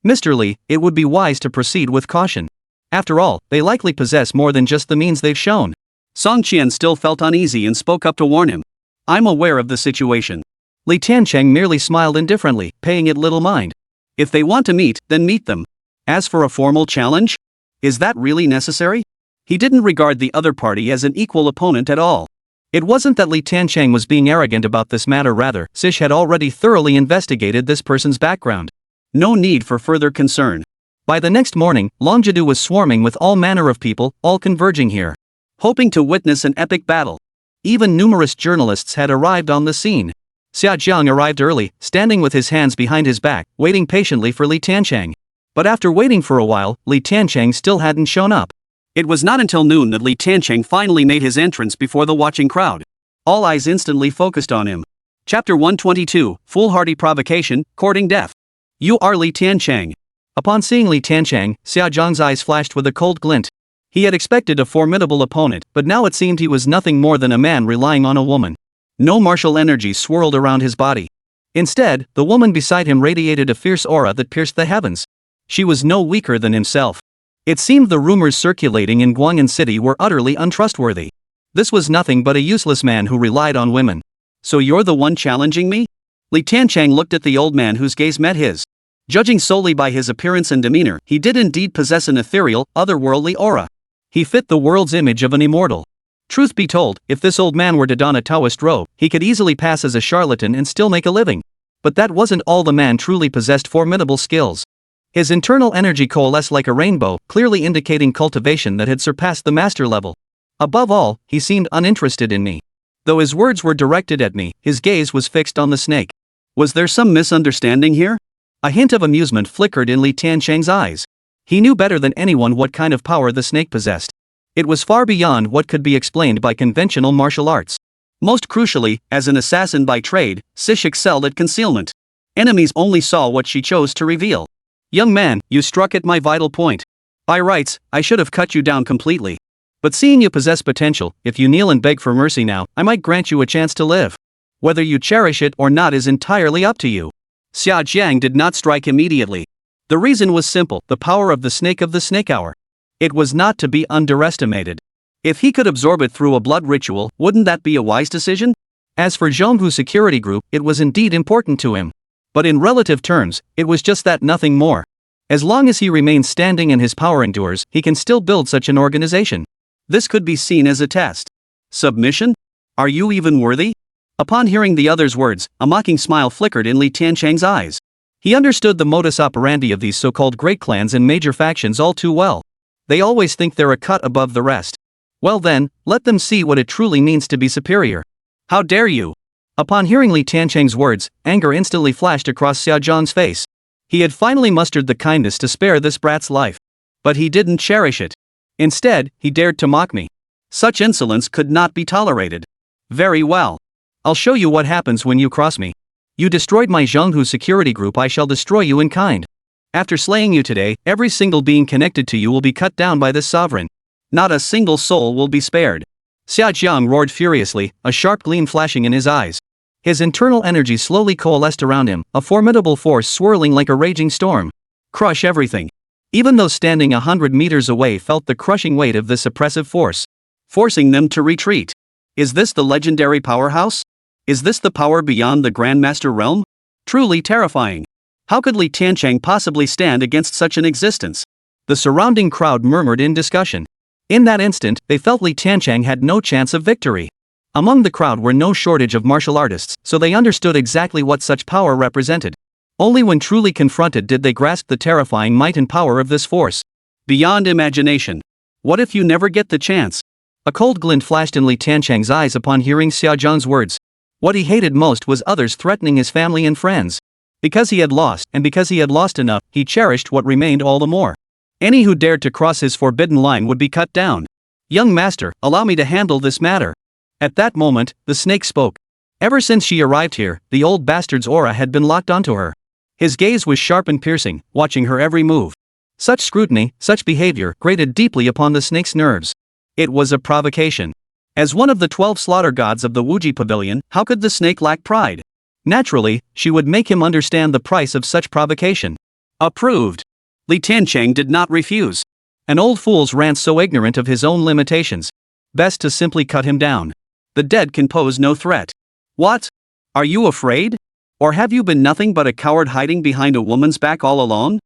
Mr. Li, it would be wise to proceed with caution. After all, they likely possess more than just the means they've shown. Song Qian still felt uneasy and spoke up to warn him. I'm aware of the situation. Li Tiancheng merely smiled indifferently, paying it little mind. If they want to meet, then meet them. As for a formal challenge? Is that really necessary? He didn't regard the other party as an equal opponent at all. It wasn't that Li Tiancheng was being arrogant about this matter, rather, Sish had already thoroughly investigated this person's background. No need for further concern. By the next morning, Longjidu was swarming with all manner of people, all converging here, hoping to witness an epic battle. Even numerous journalists had arrived on the scene. Xiaojiang arrived early, standing with his hands behind his back, waiting patiently for Li Tiancheng. But after waiting for a while, Li Tiancheng still hadn't shown up. It was not until noon that Li Tiancheng finally made his entrance before the watching crowd. All eyes instantly focused on him. Chapter 122, Foolhardy Provocation, Courting Death. You are Li Tiancheng. Upon seeing Li Tiancheng, Xiaojiang's eyes flashed with a cold glint. He had expected a formidable opponent, but now it seemed he was nothing more than a man relying on a woman. No martial energy swirled around his body. Instead, the woman beside him radiated a fierce aura that pierced the heavens. She was no weaker than himself. It seemed the rumors circulating in Guang'an City were utterly untrustworthy. This was nothing but a useless man who relied on women. So you're the one challenging me? Li Tiancheng looked at the old man whose gaze met his. Judging solely by his appearance and demeanor, he did indeed possess an ethereal, otherworldly aura. He fit the world's image of an immortal. Truth be told, if this old man were to don a Taoist robe, he could easily pass as a charlatan and still make a living. But that wasn't all. The man truly possessed formidable skills. His internal energy coalesced like a rainbow, clearly indicating cultivation that had surpassed the master level. Above all, he seemed uninterested in me. Though his words were directed at me, his gaze was fixed on the snake. Was there some misunderstanding here? A hint of amusement flickered in Li Tiancheng's eyes. He knew better than anyone what kind of power the snake possessed. It was far beyond what could be explained by conventional martial arts. Most crucially, as an assassin by trade, Sish excelled at concealment. Enemies only saw what she chose to reveal. Young man, you struck at my vital point. By rights, I should have cut you down completely. But seeing you possess potential, if you kneel and beg for mercy now, I might grant you a chance to live. Whether you cherish it or not is entirely up to you. Xiaojiang did not strike immediately. The reason was simple: the power of the snake hour. It was not to be underestimated. If he could absorb it through a blood ritual, wouldn't that be a wise decision? As for Zhonghu Security Group, it was indeed important to him. But in relative terms, it was just that, nothing more. As long as he remains standing and his power endures, he can still build such an organization. This could be seen as a test. Submission? Are you even worthy? Upon hearing the other's words, a mocking smile flickered in Li Tiancheng's eyes. He understood the modus operandi of these so-called great clans and major factions all too well. They always think they're a cut above the rest. Well then, let them see what it truly means to be superior. How dare you? Upon hearing Li Tiancheng's words, anger instantly flashed across Xiaojiang's face. He had finally mustered the kindness to spare this brat's life. But he didn't cherish it. Instead, he dared to mock me. Such insolence could not be tolerated. Very well. I'll show you what happens when you cross me. You destroyed my Zhonghu Security Group, I shall destroy you in kind. After slaying you today, every single being connected to you will be cut down by this sovereign. Not a single soul will be spared. Xiaojiang roared furiously, a sharp gleam flashing in his eyes. His internal energy slowly coalesced around him, a formidable force swirling like a raging storm. Crush everything. Even those standing 100 meters away felt the crushing weight of this oppressive force, forcing them to retreat. Is this the legendary powerhouse? Is this the power beyond the Grandmaster realm? Truly terrifying. How could Li Tiancheng possibly stand against such an existence? The surrounding crowd murmured in discussion. In that instant, they felt Li Tiancheng had no chance of victory. Among the crowd were no shortage of martial artists, so they understood exactly what such power represented. Only when truly confronted did they grasp the terrifying might and power of this force. Beyond imagination. What if you never get the chance? A cold glint flashed in Li Tiancheng's eyes upon hearing Xia Zhang's words. What he hated most was others threatening his family and friends. Because he had lost, and because he had lost enough, he cherished what remained all the more. Any who dared to cross his forbidden line would be cut down. Young master, allow me to handle this matter. At that moment, the snake spoke. Ever since she arrived here, the old bastard's aura had been locked onto her. His gaze was sharp and piercing, watching her every move. Such scrutiny, such behavior, grated deeply upon the snake's nerves. It was a provocation. As one of the 12 slaughter gods of the Wuji Pavilion, how could the snake lack pride? Naturally, she would make him understand the price of such provocation. Approved. Li Tiancheng did not refuse. An old fool's rant so ignorant of his own limitations. Best to simply cut him down. The dead can pose no threat. What? Are you afraid? Or have you been nothing but a coward hiding behind a woman's back all alone?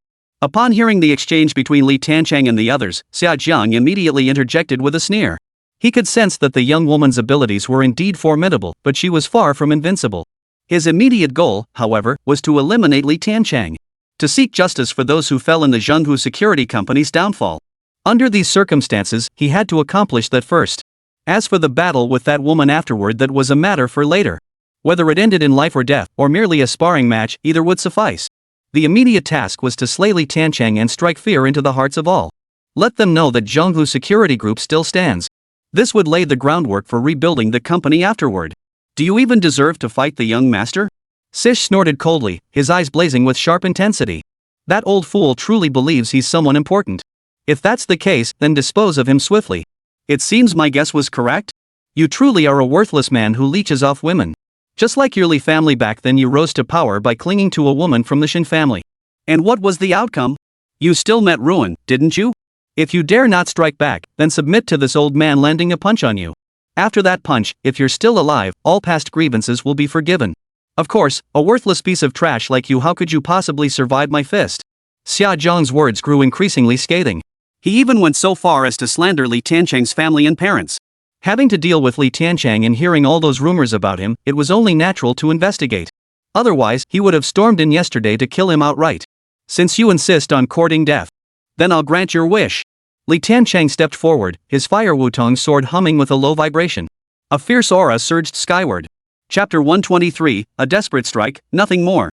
Upon hearing the exchange between Li Tiancheng and the others, Xia Zhang immediately interjected with a sneer. He could sense that the young woman's abilities were indeed formidable, but she was far from invincible. His immediate goal, however, was to eliminate Li Tiancheng. To seek justice for those who fell in the Zhenghu Security Company's downfall. Under these circumstances, he had to accomplish that first. As for the battle with that woman afterward, that was a matter for later. Whether it ended in life or death, or merely a sparring match, either would suffice. The immediate task was to slay Li Tiancheng and strike fear into the hearts of all. Let them know that Zhenghu Security Group still stands. This would lay the groundwork for rebuilding the company afterward. Do you even deserve to fight the young master? Sish snorted coldly, his eyes blazing with sharp intensity. That old fool truly believes he's someone important. If that's the case, then dispose of him swiftly. It seems my guess was correct? You truly are a worthless man who leeches off women. Just like your Li family back then, you rose to power by clinging to a woman from the Chen family. And what was the outcome? You still met ruin, didn't you? If you dare not strike back, then submit to this old man landing a punch on you. After that punch, if you're still alive, all past grievances will be forgiven. Of course, a worthless piece of trash like you, how could you possibly survive my fist? Xia Zhang's words grew increasingly scathing. He even went so far as to slander Li Tiancheng's family and parents. Having to deal with Li Tiancheng and hearing all those rumors about him, it was only natural to investigate. Otherwise, he would have stormed in yesterday to kill him outright. Since you insist on courting death, then I'll grant your wish. Li Tiancheng stepped forward, his fire wutong sword humming with a low vibration. A fierce aura surged skyward. Chapter 123, A Desperate Strike, Nothing More.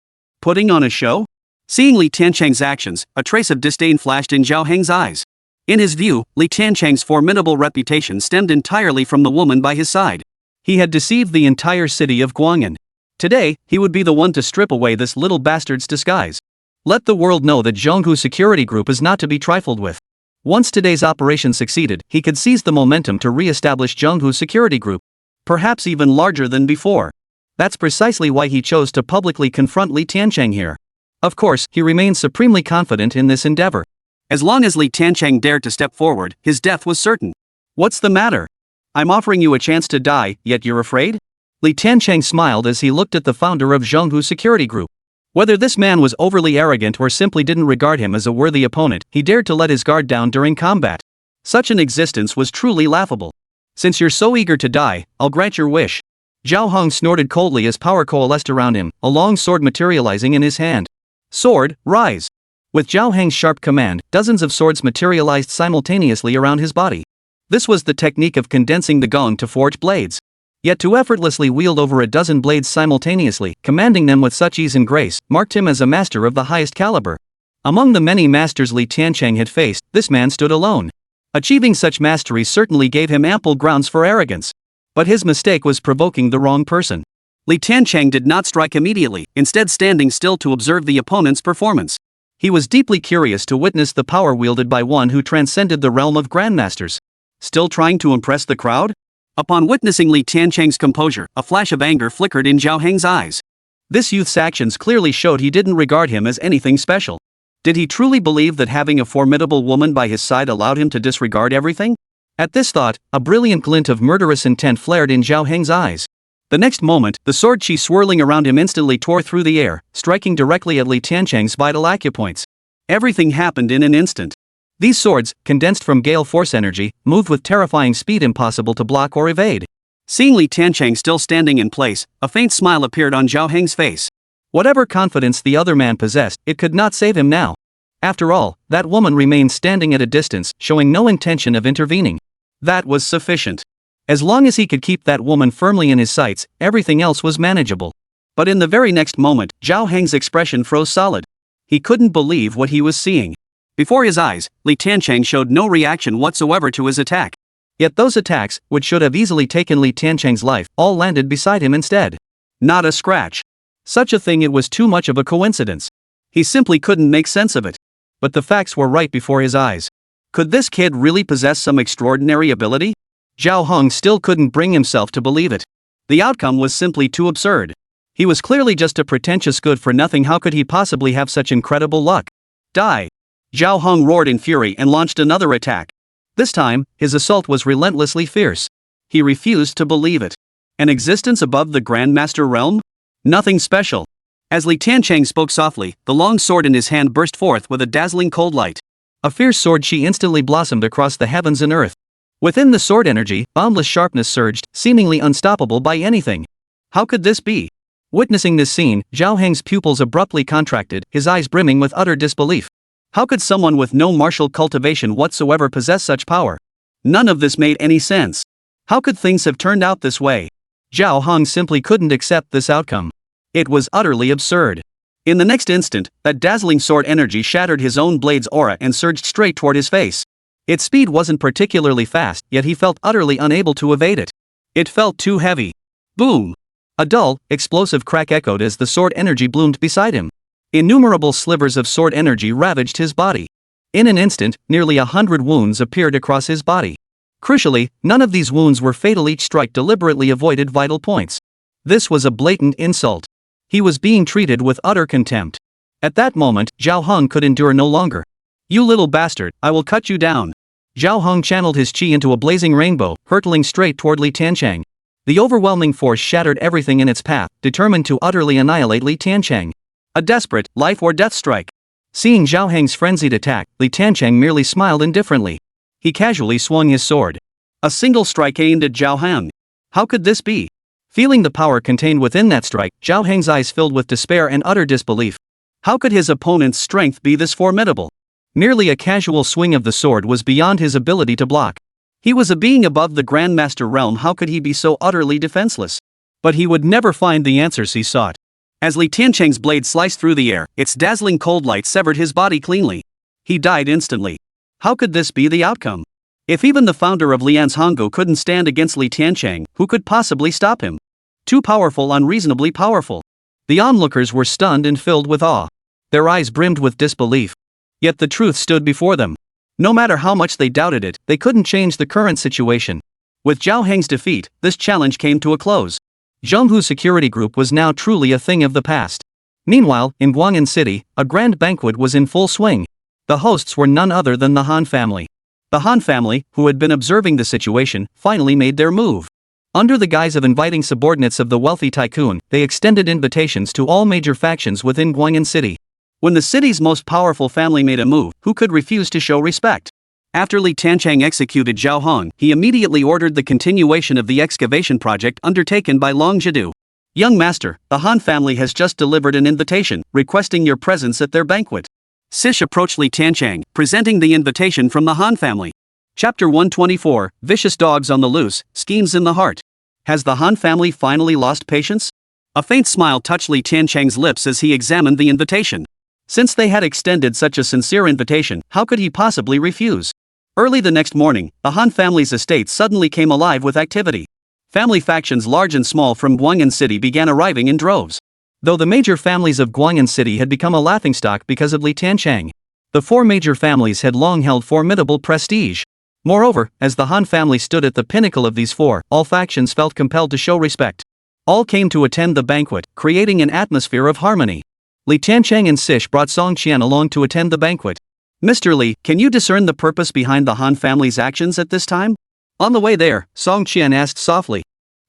Putting on a show? Seeing Li Tiancheng's actions, a trace of disdain flashed in Zhao Heng's eyes. In his view, Li Tiancheng's formidable reputation stemmed entirely from the woman by his side. He had deceived the entire city of Guang'an. Today, he would be the one to strip away this little bastard's disguise. Let the world know that Zhenghu Security Group is not to be trifled with. Once today's operation succeeded, he could seize the momentum to re-establish Zhenghu Security Group. Perhaps even larger than before. That's precisely why he chose to publicly confront Li Tiancheng here. Of course, he remained supremely confident in this endeavor. As long as Li Tiancheng dared to step forward, his death was certain. What's the matter? I'm offering you a chance to die, yet you're afraid? Li Tiancheng smiled as he looked at the founder of Zhenghu Security Group. Whether this man was overly arrogant or simply didn't regard him as a worthy opponent, he dared to let his guard down during combat. Such an existence was truly laughable. Since you're so eager to die, I'll grant your wish. Zhao Hong snorted coldly as power coalesced around him, a long sword materializing in his hand. Sword, rise! With Zhao Heng's sharp command, dozens of swords materialized simultaneously around his body. This was the technique of condensing the gong to forge blades. Yet to effortlessly wield over a dozen blades simultaneously, commanding them with such ease and grace, marked him as a master of the highest caliber. Among the many masters Li Tiancheng had faced, this man stood alone. Achieving such mastery certainly gave him ample grounds for arrogance. But his mistake was provoking the wrong person. Li Tiancheng did not strike immediately, instead standing still to observe the opponent's performance. He was deeply curious to witness the power wielded by one who transcended the realm of grandmasters. Still trying to impress the crowd? Upon witnessing Li Tiancheng's composure, a flash of anger flickered in Zhao Heng's eyes. This youth's actions clearly showed he didn't regard him as anything special. Did he truly believe that having a formidable woman by his side allowed him to disregard everything? At this thought, a brilliant glint of murderous intent flared in Zhao Heng's eyes. The next moment, the sword chi swirling around him instantly tore through the air, striking directly at Li Tiancheng's vital acupoints. Everything happened in an instant. These swords, condensed from gale force energy, moved with terrifying speed impossible to block or evade. Seeing Li Tiancheng still standing in place, a faint smile appeared on Zhao Heng's face. Whatever confidence the other man possessed, it could not save him now. After all, that woman remained standing at a distance, showing no intention of intervening. That was sufficient. As long as he could keep that woman firmly in his sights, everything else was manageable. But in the very next moment, Zhao Heng's expression froze solid. He couldn't believe what he was seeing. Before his eyes, Li Tiancheng showed no reaction whatsoever to his attack. Yet those attacks, which should have easily taken Li Tiancheng's life, all landed beside him instead. Not a scratch. Such a thing, it was too much of a coincidence. He simply couldn't make sense of it. But the facts were right before his eyes. Could this kid really possess some extraordinary ability? Zhao Heng still couldn't bring himself to believe it. The outcome was simply too absurd. He was clearly just a pretentious good-for-nothing. How could he possibly have such incredible luck? Die! Zhao Heng roared in fury and launched another attack. This time, his assault was relentlessly fierce. He refused to believe it. An existence above the Grandmaster realm? Nothing special. As Li Tiancheng spoke softly, the long sword in his hand burst forth with a dazzling cold light. A fierce sword she instantly blossomed across the heavens and earth. Within the sword energy, boundless sharpness surged, seemingly unstoppable by anything. How could this be? Witnessing this scene, Zhao Heng's pupils abruptly contracted, his eyes brimming with utter disbelief. How could someone with no martial cultivation whatsoever possess such power? None of this made any sense. How could things have turned out this way? Zhao Heng simply couldn't accept this outcome. It was utterly absurd. In the next instant, that dazzling sword energy shattered his own blade's aura and surged straight toward his face. Its speed wasn't particularly fast, yet he felt utterly unable to evade it. It felt too heavy. Boom! A dull, explosive crack echoed as the sword energy bloomed beside him. Innumerable slivers of sword energy ravaged his body. In an instant, nearly 100 wounds appeared across his body. Crucially, none of these wounds were fatal. Each strike deliberately avoided vital points. This was a blatant insult. He was being treated with utter contempt. At that moment, Zhao Heng could endure no longer. "You little bastard, I will cut you down." Zhao Heng channeled his chi into a blazing rainbow, hurtling straight toward Li Tiancheng. The overwhelming force shattered everything in its path, determined to utterly annihilate Li Tiancheng. A desperate, life-or-death strike. Seeing Zhao Heng's frenzied attack, Li Tiancheng merely smiled indifferently. He casually swung his sword. A single strike aimed at Zhao Heng. How could this be? Feeling the power contained within that strike, Zhao Heng's eyes filled with despair and utter disbelief. How could his opponent's strength be this formidable? Merely a casual swing of the sword was beyond his ability to block. He was a being above the Grandmaster realm. How could he be so utterly defenseless? But he would never find the answers he sought. As Li Tiancheng's blade sliced through the air, its dazzling cold light severed his body cleanly. He died instantly. How could this be the outcome? If even the founder of Lian's Hongo couldn't stand against Li Tiancheng, who could possibly stop him? Too powerful, unreasonably powerful. The onlookers were stunned and filled with awe. Their eyes brimmed with disbelief. Yet the truth stood before them. No matter how much they doubted it, they couldn't change the current situation. With Zhao Heng's defeat, this challenge came to a close. Zhenghu's security group was now truly a thing of the past. Meanwhile, in Guang'an City, a grand banquet was in full swing. The hosts were none other than the Han family. The Han family, who had been observing the situation, finally made their move. Under the guise of inviting subordinates of the wealthy tycoon, they extended invitations to all major factions within Guang'an City. When the city's most powerful family made a move, who could refuse to show respect? After Li Tiancheng executed Zhao Heng, he immediately ordered the continuation of the excavation project undertaken by Long Zhidu. "Young master, the Han family has just delivered an invitation, requesting your presence at their banquet." Sish approached Li Tiancheng, presenting the invitation from the Han family. Chapter 124, Vicious Dogs on the Loose, Schemes in the Heart. Has the Han family finally lost patience? A faint smile touched Li Tiancheng's lips as he examined the invitation. Since they had extended such a sincere invitation, how could he possibly refuse? Early the next morning, the Han family's estate suddenly came alive with activity. Family factions large and small from Guang'an City began arriving in droves. Though the major families of Guang'an City had become a laughingstock because of Li Tiancheng, the four major families had long held formidable prestige. Moreover, as the Han family stood at the pinnacle of these four, all factions felt compelled to show respect. All came to attend the banquet, creating an atmosphere of harmony. Li Tiancheng and Sish brought Song Qian along to attend the banquet. "Mr. Li, can you discern the purpose behind the Han family's actions at this time?" On the way there, Song Qian asked softly.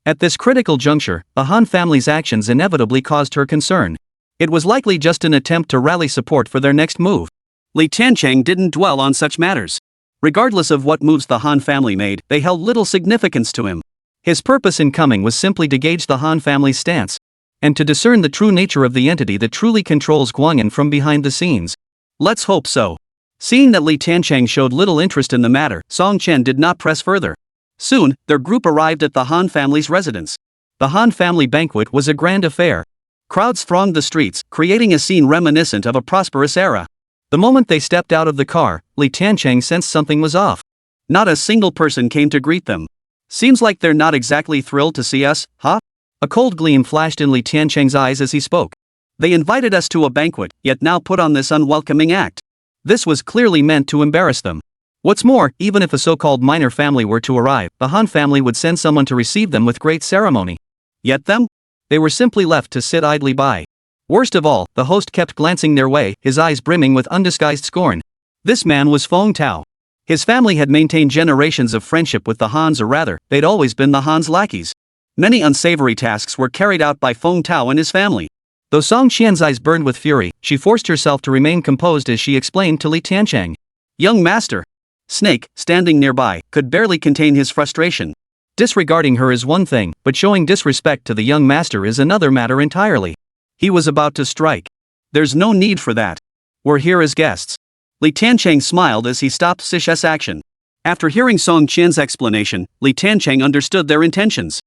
At this critical juncture, the Han family's actions inevitably caused her concern. It was likely just an attempt to rally support for their next move. Li Tiancheng didn't dwell on such matters. Regardless of what moves the Han family made, they held little significance to him. His purpose in coming was simply to gauge the Han family's stance, and to discern the true nature of the entity that truly controls Guang'an from behind the scenes. Let's hope so. Seeing that Li Tiancheng showed little interest in the matter, Song Chen did not press further. Soon, their group arrived at the Han family's residence. The Han family banquet was a grand affair. Crowds thronged the streets, creating a scene reminiscent of a prosperous era. The moment they stepped out of the car, Tiancheng sensed something was off. Not a single person came to greet them. Seems like they're not exactly thrilled to see us, huh? A cold gleam flashed in Tiancheng's eyes as he spoke. They invited us to a banquet, yet now put on this unwelcoming act. This was clearly meant to embarrass them. What's more, even if a so-called minor family were to arrive, the Han family would send someone to receive them with great ceremony. Yet them? They were simply left to sit idly by. Worst of all, the host kept glancing their way, his eyes brimming with undisguised scorn. This man was Feng Tao. His family had maintained generations of friendship with the Hans, or rather, they'd always been the Hans' lackeys. Many unsavory tasks were carried out by Feng Tao and his family. Though Song Qian's eyes burned with fury, she forced herself to remain composed as she explained to Tiancheng. Young master. Snake, standing nearby, could barely contain his frustration. Disregarding her is one thing, but showing disrespect to the young master is another matter entirely. He was about to strike. There's no need for that. We're here as guests. Tiancheng smiled as he stopped Sish's action. After hearing Song Qian's explanation, Tiancheng understood their intentions.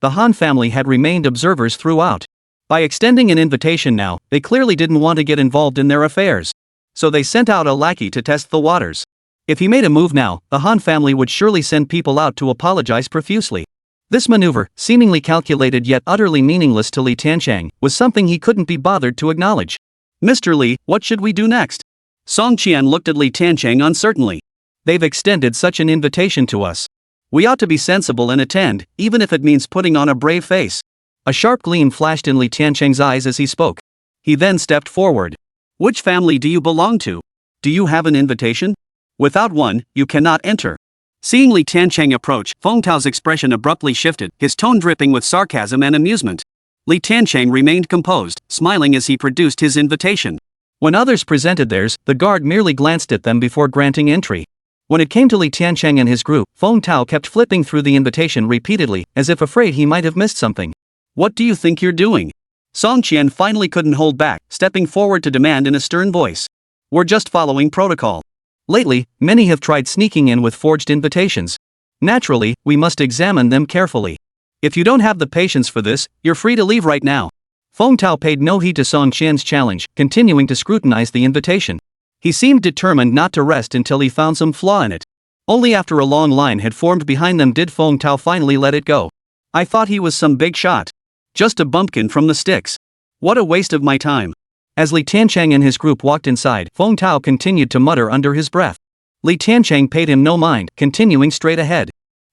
The Han family had remained observers throughout. By extending an invitation now, they clearly didn't want to get involved in their affairs. So they sent out a lackey to test the waters. If he made a move now, the Han family would surely send people out to apologize profusely. This maneuver, seemingly calculated yet utterly meaningless to Tiancheng, was something he couldn't be bothered to acknowledge. Mr. Li, what should we do next? Song Qian looked at Tiancheng uncertainly. They've extended such an invitation to us. We ought to be sensible and attend, even if it means putting on a brave face. A sharp gleam flashed in Tiancheng's eyes as he spoke. He then stepped forward. Which family do you belong to? Do you have an invitation? Without one, you cannot enter. Seeing Tiancheng approach, Feng Tao's expression abruptly shifted, his tone dripping with sarcasm and amusement. Tiancheng remained composed, smiling as he produced his invitation. When others presented theirs, the guard merely glanced at them before granting entry. When it came to Tiancheng and his group, Feng Tao kept flipping through the invitation repeatedly, as if afraid he might have missed something. What do you think you're doing? Song Qian finally couldn't hold back, stepping forward to demand in a stern voice. We're just following protocol. Lately, many have tried sneaking in with forged invitations. Naturally, we must examine them carefully. If you don't have the patience for this, you're free to leave right now. Feng Tao paid no heed to Song Qian's challenge, continuing to scrutinize the invitation. He seemed determined not to rest until he found some flaw in it. Only after a long line had formed behind them did Feng Tao finally let it go. I thought he was some big shot. Just a bumpkin from the sticks. What a waste of my time. As Tiancheng and his group walked inside, Feng Tao continued to mutter under his breath. Tiancheng paid him no mind, continuing straight ahead.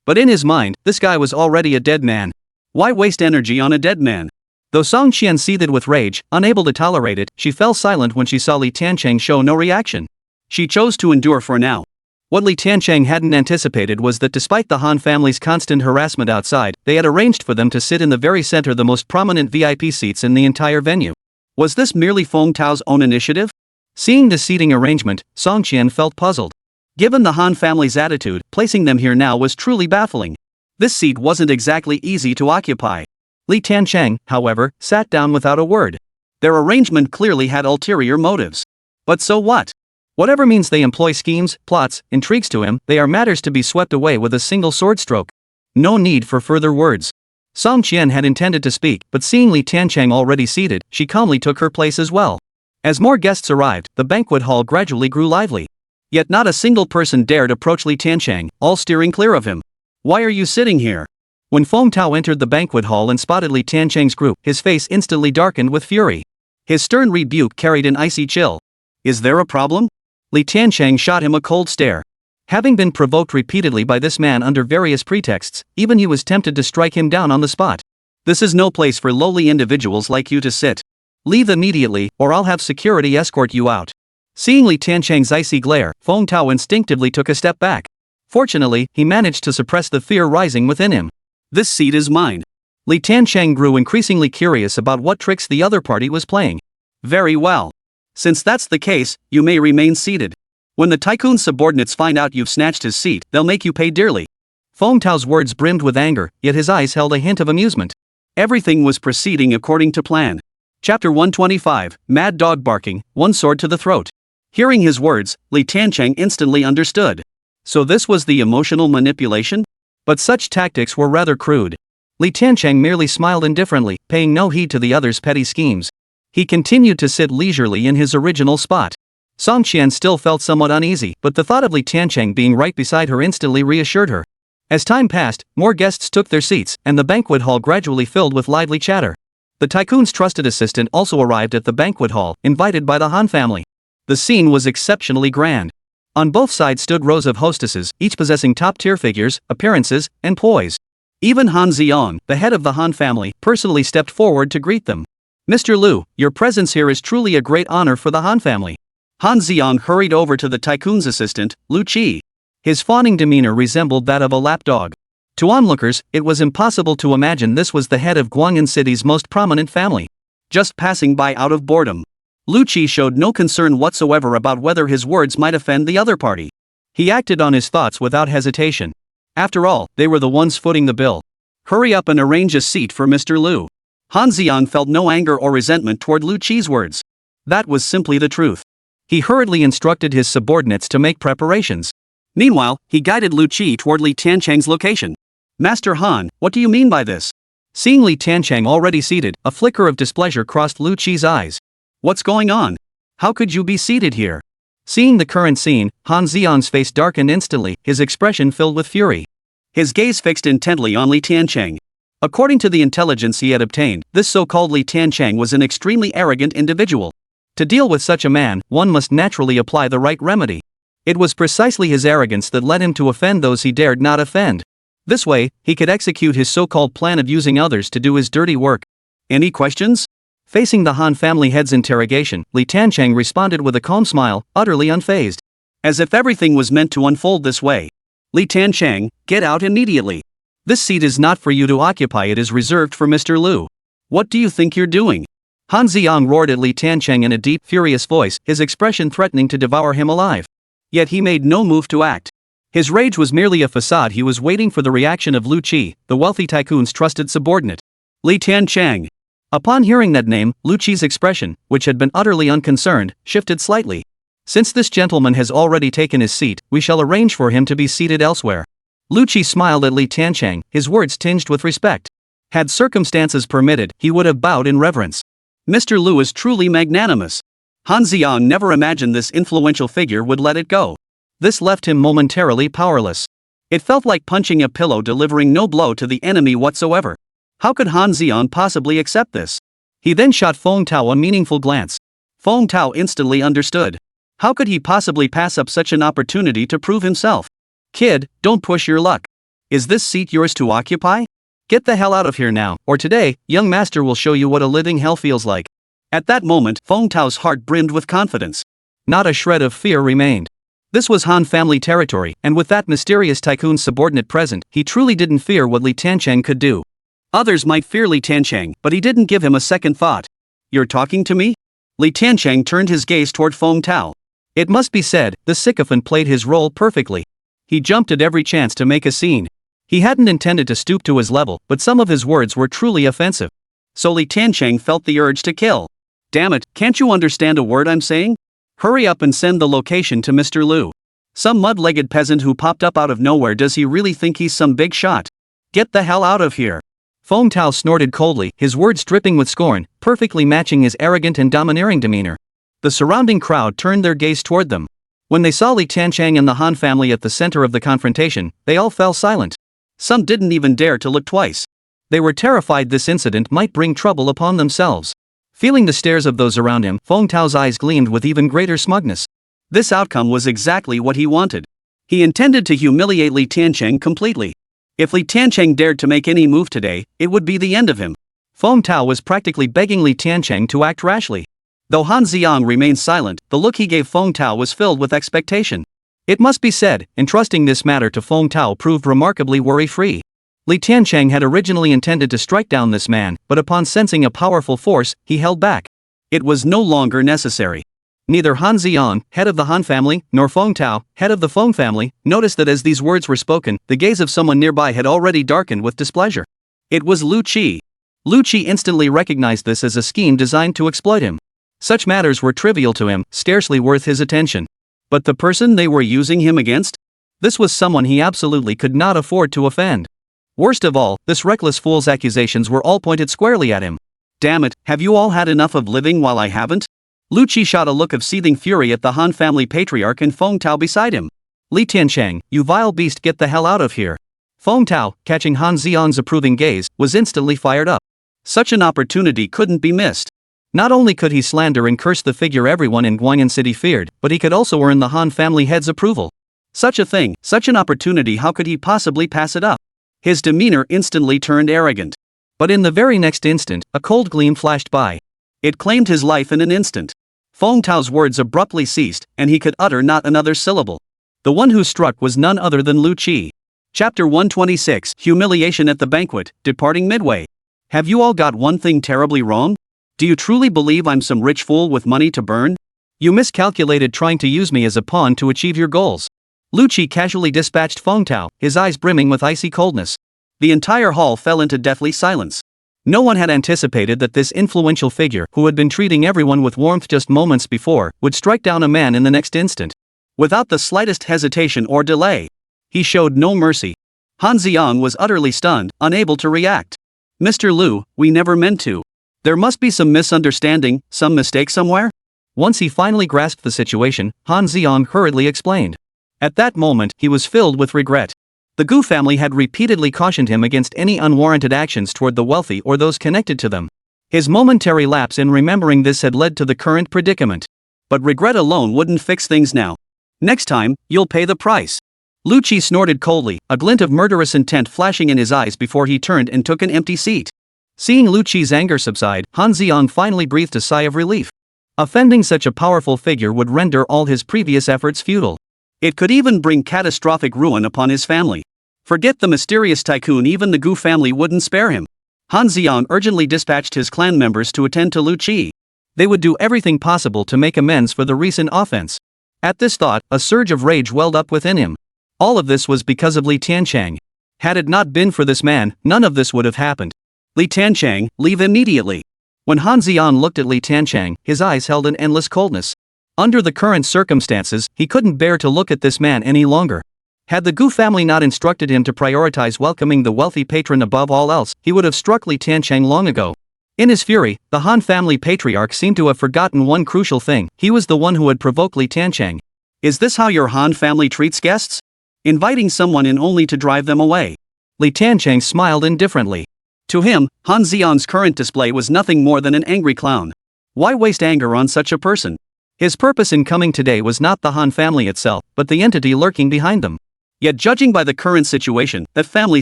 But in his mind, this guy was already a dead man. Why waste energy on a dead man? Though Song Qian seethed with rage, unable to tolerate it, she fell silent when she saw Tiancheng show no reaction. She chose to endure for now. What Tiancheng hadn't anticipated was that despite the Han family's constant harassment outside, they had arranged for them to sit in the very center, the most prominent VIP seats in the entire venue. Was this merely Feng Tao's own initiative? Seeing the seating arrangement, Song Qian felt puzzled. Given the Han family's attitude, placing them here now was truly baffling. This seat wasn't exactly easy to occupy. Tiancheng, however, sat down without a word. Their arrangement clearly had ulterior motives. But so what? Whatever means they employ schemes, plots, intrigues to him, they are matters to be swept away with a single sword stroke. No need for further words. Song Qian had intended to speak, but seeing Tiancheng already seated, she calmly took her place as well. As more guests arrived, the banquet hall gradually grew lively. Yet not a single person dared approach Tiancheng, all steering clear of him. Why are you sitting here? When Feng Tao entered the banquet hall and spotted Tiancheng's group, his face instantly darkened with fury. His stern rebuke carried an icy chill. Is there a problem? Tiancheng shot him a cold stare. Having been provoked repeatedly by this man under various pretexts, even he was tempted to strike him down on the spot. This is no place for lowly individuals like you to sit. Leave immediately, or I'll have security escort you out. Seeing Tiancheng's icy glare, Feng Tao instinctively took a step back. Fortunately, he managed to suppress the fear rising within him. This seat is mine. Tiancheng grew increasingly curious about what tricks the other party was playing. Very well. Since that's the case, you may remain seated. When the tycoon's subordinates find out you've snatched his seat, they'll make you pay dearly. Feng Tao's words brimmed with anger, yet his eyes held a hint of amusement. Everything was proceeding according to plan. Chapter 125, Mad Dog Barking, One Sword to the Throat. Hearing his words, Tiancheng instantly understood. So this was the emotional manipulation? But such tactics were rather crude. Li Tiancheng merely smiled indifferently, paying no heed to the other's petty schemes. He continued to sit leisurely in his original spot. Song Qian still felt somewhat uneasy, but the thought of Li Tiancheng being right beside her instantly reassured her. As time passed, more guests took their seats, and the banquet hall gradually filled with lively chatter. The tycoon's trusted assistant also arrived at the banquet hall, invited by the Han family. The scene was exceptionally grand. On both sides stood rows of hostesses, each possessing top-tier figures, appearances, and poise. Even Han Ziyang, the head of the Han family, personally stepped forward to greet them. "Mr. Lu, your presence here is truly a great honor for the Han family." Han Ziyang hurried over to the tycoon's assistant, Lu Qi. His fawning demeanor resembled that of a lapdog. To onlookers, it was impossible to imagine this was the head of Guang'an City's most prominent family. Just passing by out of boredom. Lu Qi showed no concern whatsoever about whether his words might offend the other party. He acted on his thoughts without hesitation. After all, they were the ones footing the bill. "Hurry up and arrange a seat for Mr. Lu." Han Ziyang felt no anger or resentment toward Lu Qi's words. That was simply the truth. He hurriedly instructed his subordinates to make preparations. Meanwhile, he guided Lu Qi toward Li Tiancheng's location. "Master Han, what do you mean by this?" Seeing Li Tiancheng already seated, a flicker of displeasure crossed Lu Qi's eyes. "What's going on? How could you be seated here?" Seeing the current scene, Han Ziyang's face darkened instantly, his expression filled with fury. His gaze fixed intently on Li Tiancheng. According to the intelligence he had obtained, this so-called Li Tiancheng was an extremely arrogant individual. To deal with such a man, one must naturally apply the right remedy. It was precisely his arrogance that led him to offend those he dared not offend. This way, he could execute his so-called plan of using others to do his dirty work. "Any questions?" Facing the Han family head's interrogation, Li Tiancheng responded with a calm smile, utterly unfazed. As if everything was meant to unfold this way. "Li Tiancheng, get out immediately. This seat is not for you to occupy, it is reserved for Mr. Lu. What do you think you're doing?" Han Ziyang roared at Li Tiancheng in a deep, furious voice, his expression threatening to devour him alive. Yet he made no move to act. His rage was merely a facade. He was waiting for the reaction of Lu Qi, the wealthy tycoon's trusted subordinate. Li Tiancheng. Upon hearing that name, Lu Qi's expression, which had been utterly unconcerned, shifted slightly. "Since this gentleman has already taken his seat, we shall arrange for him to be seated elsewhere." Lu Qi smiled at Li Tiancheng, his words tinged with respect. Had circumstances permitted, he would have bowed in reverence. Mr. Lu is truly magnanimous. Han Ziyang never imagined this influential figure would let it go. This left him momentarily powerless. It felt like punching a pillow, delivering no blow to the enemy whatsoever. How could Han Ziyang possibly accept this? He then shot Feng Tao a meaningful glance. Feng Tao instantly understood. How could he possibly pass up such an opportunity to prove himself? "Kid, don't push your luck. Is this seat yours to occupy? Get the hell out of here now, or today, young master will show you what a living hell feels like." At that moment, Feng Tao's heart brimmed with confidence. Not a shred of fear remained. This was Han family territory, and with that mysterious tycoon's subordinate present, he truly didn't fear what Li Tiancheng could do. Others might fear Li Tiancheng, but he didn't give him a second thought. "You're talking to me?" Li Tiancheng turned his gaze toward Feng Tao. It must be said, the sycophant played his role perfectly. He jumped at every chance to make a scene. He hadn't intended to stoop to his level, but some of his words were truly offensive. So Li Tiancheng felt the urge to kill. "Damn it, can't you understand a word I'm saying? Hurry up and send the location to Mr. Lu. Some mud-legged peasant who popped up out of nowhere. Does he really think he's some big shot? Get the hell out of here." Feng Tao snorted coldly, his words dripping with scorn, perfectly matching his arrogant and domineering demeanor. The surrounding crowd turned their gaze toward them. When they saw Li Tiancheng and the Han family at the center of the confrontation, they all fell silent. Some didn't even dare to look twice. They were terrified this incident might bring trouble upon themselves. Feeling the stares of those around him, Feng Tao's eyes gleamed with even greater smugness. This outcome was exactly what he wanted. He intended to humiliate Li Tiancheng completely. If Li Tiancheng dared to make any move today, it would be the end of him. Feng Tao was practically begging Li Tiancheng to act rashly. Though Han Ziyang remained silent, the look he gave Feng Tao was filled with expectation. It must be said, entrusting this matter to Feng Tao proved remarkably worry-free. Li Tiancheng had originally intended to strike down this man, but upon sensing a powerful force, he held back. It was no longer necessary. Neither Han Ziyang, head of the Han family, nor Feng Tao, head of the Feng family, noticed that as these words were spoken, the gaze of someone nearby had already darkened with displeasure. It was Lu Qi. Lu Qi instantly recognized this as a scheme designed to exploit him. Such matters were trivial to him, scarcely worth his attention. But the person they were using him against? This was someone he absolutely could not afford to offend. Worst of all, this reckless fool's accusations were all pointed squarely at him. Damn it, have you all had enough of living while I haven't? Lu Qi shot a look of seething fury at the Han family patriarch and Feng Tao beside him. Li Tiancheng, you vile beast, get the hell out of here. Feng Tao, catching Han Xiang's approving gaze, was instantly fired up. Such an opportunity couldn't be missed. Not only could he slander and curse the figure everyone in Guanyin City feared, but he could also earn the Han family head's approval. Such a thing, such an opportunity, how could he possibly pass it up? His demeanor instantly turned arrogant. But in the very next instant, a cold gleam flashed by. It claimed his life in an instant. Feng Tao's words abruptly ceased, and he could utter not another syllable. The one who struck was none other than Lu Qi. Chapter 126, Humiliation at the Banquet, departing midway. Have you all got one thing terribly wrong? Do you truly believe I'm some rich fool with money to burn? You miscalculated trying to use me as a pawn to achieve your goals. Lu Qi casually dispatched Feng Tao, his eyes brimming with icy coldness. The entire hall fell into deathly silence. No one had anticipated that this influential figure, who had been treating everyone with warmth just moments before, would strike down a man in the next instant. Without the slightest hesitation or delay. He showed no mercy. Han Xiang was utterly stunned, unable to react. Mr. Lu, we never meant to. There must be some misunderstanding, some mistake somewhere? Once he finally grasped the situation, Han Xiang hurriedly explained. At that moment, he was filled with regret. The Gu family had repeatedly cautioned him against any unwarranted actions toward the wealthy or those connected to them. His momentary lapse in remembering this had led to the current predicament. But regret alone wouldn't fix things now. Next time, you'll pay the price. Lu Qi snorted coldly, a glint of murderous intent flashing in his eyes before he turned and took an empty seat. Seeing Lu Qi's anger subside, Han Xiang finally breathed a sigh of relief. Offending such a powerful figure would render all his previous efforts futile. It could even bring catastrophic ruin upon his family. Forget the mysterious tycoon, even the Gu family wouldn't spare him. Han Xiang urgently dispatched his clan members to attend to Lu Qi. They would do everything possible to make amends for the recent offense. At this thought, a surge of rage welled up within him. All of this was because of Li Tiancheng. Had it not been for this man, none of this would have happened. Li Tiancheng, leave immediately. When Han Xiang looked at Li Tiancheng, his eyes held an endless coldness. Under the current circumstances, he couldn't bear to look at this man any longer. Had the Gu family not instructed him to prioritize welcoming the wealthy patron above all else, he would have struck Li Tiancheng long ago. In his fury, the Han family patriarch seemed to have forgotten one crucial thing: he was the one who had provoked Li Tiancheng. Is this how your Han family treats guests? Inviting someone in only to drive them away? Li Tiancheng smiled indifferently. To him, Han Xiang's current display was nothing more than an angry clown. Why waste anger on such a person? His purpose in coming today was not the Han family itself, but the entity lurking behind them. Yet judging by the current situation, that family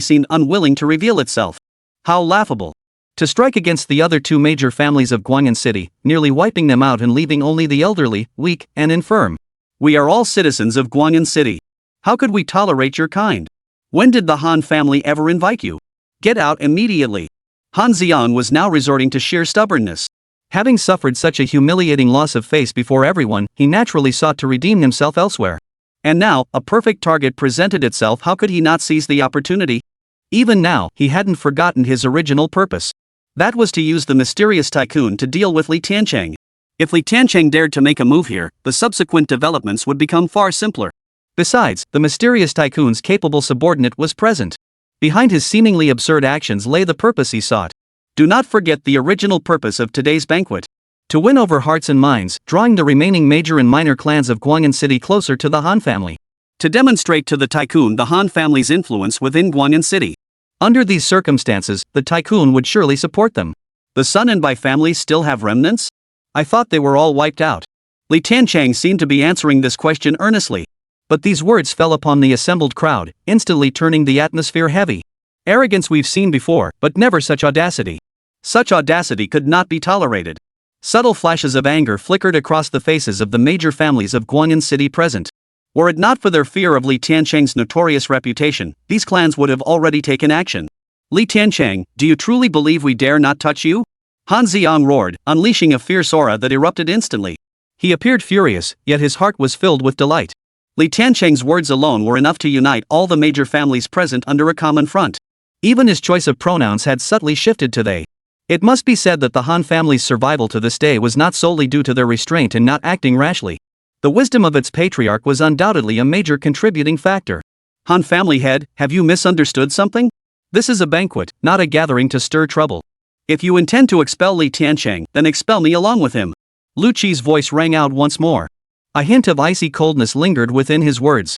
seemed unwilling to reveal itself. How laughable. To strike against the other two major families of Guanyin City, nearly wiping them out and leaving only the elderly, weak, and infirm. We are all citizens of Guanyin City. How could we tolerate your kind? When did the Han family ever invite you? Get out immediately. Han Xiang was now resorting to sheer stubbornness. Having suffered such a humiliating loss of face before everyone, he naturally sought to redeem himself elsewhere. And now, a perfect target presented itself. How could he not seize the opportunity? Even now, he hadn't forgotten his original purpose. That was to use the mysterious tycoon to deal with Li Tiancheng. If Li Tiancheng dared to make a move here, the subsequent developments would become far simpler. Besides, the mysterious tycoon's capable subordinate was present. Behind his seemingly absurd actions lay the purpose he sought. Do not forget the original purpose of today's banquet. To win over hearts and minds, drawing the remaining major and minor clans of Guanyin City closer to the Han family. To demonstrate to the tycoon the Han family's influence within Guanyin City. Under these circumstances, the tycoon would surely support them. The Sun and Bai families still have remnants? I thought they were all wiped out. Li Tiancheng seemed to be answering this question earnestly. But these words fell upon the assembled crowd, instantly turning the atmosphere heavy. Arrogance we've seen before, but never such audacity. Such audacity could not be tolerated. Subtle flashes of anger flickered across the faces of the major families of Guanyin City present. Were it not for their fear of Li Tiancheng's notorious reputation, these clans would have already taken action. Li Tiancheng, do you truly believe we dare not touch you? Han Xiang roared, unleashing a fierce aura that erupted instantly. He appeared furious, yet his heart was filled with delight. Li Tiancheng's words alone were enough to unite all the major families present under a common front. Even his choice of pronouns had subtly shifted to they. It must be said that the Han family's survival to this day was not solely due to their restraint and not acting rashly. The wisdom of its patriarch was undoubtedly a major contributing factor. Han family head, have you misunderstood something? This is a banquet, not a gathering to stir trouble. If you intend to expel Li Tiancheng, then expel me along with him. Lu Qi's voice rang out once more. A hint of icy coldness lingered within his words.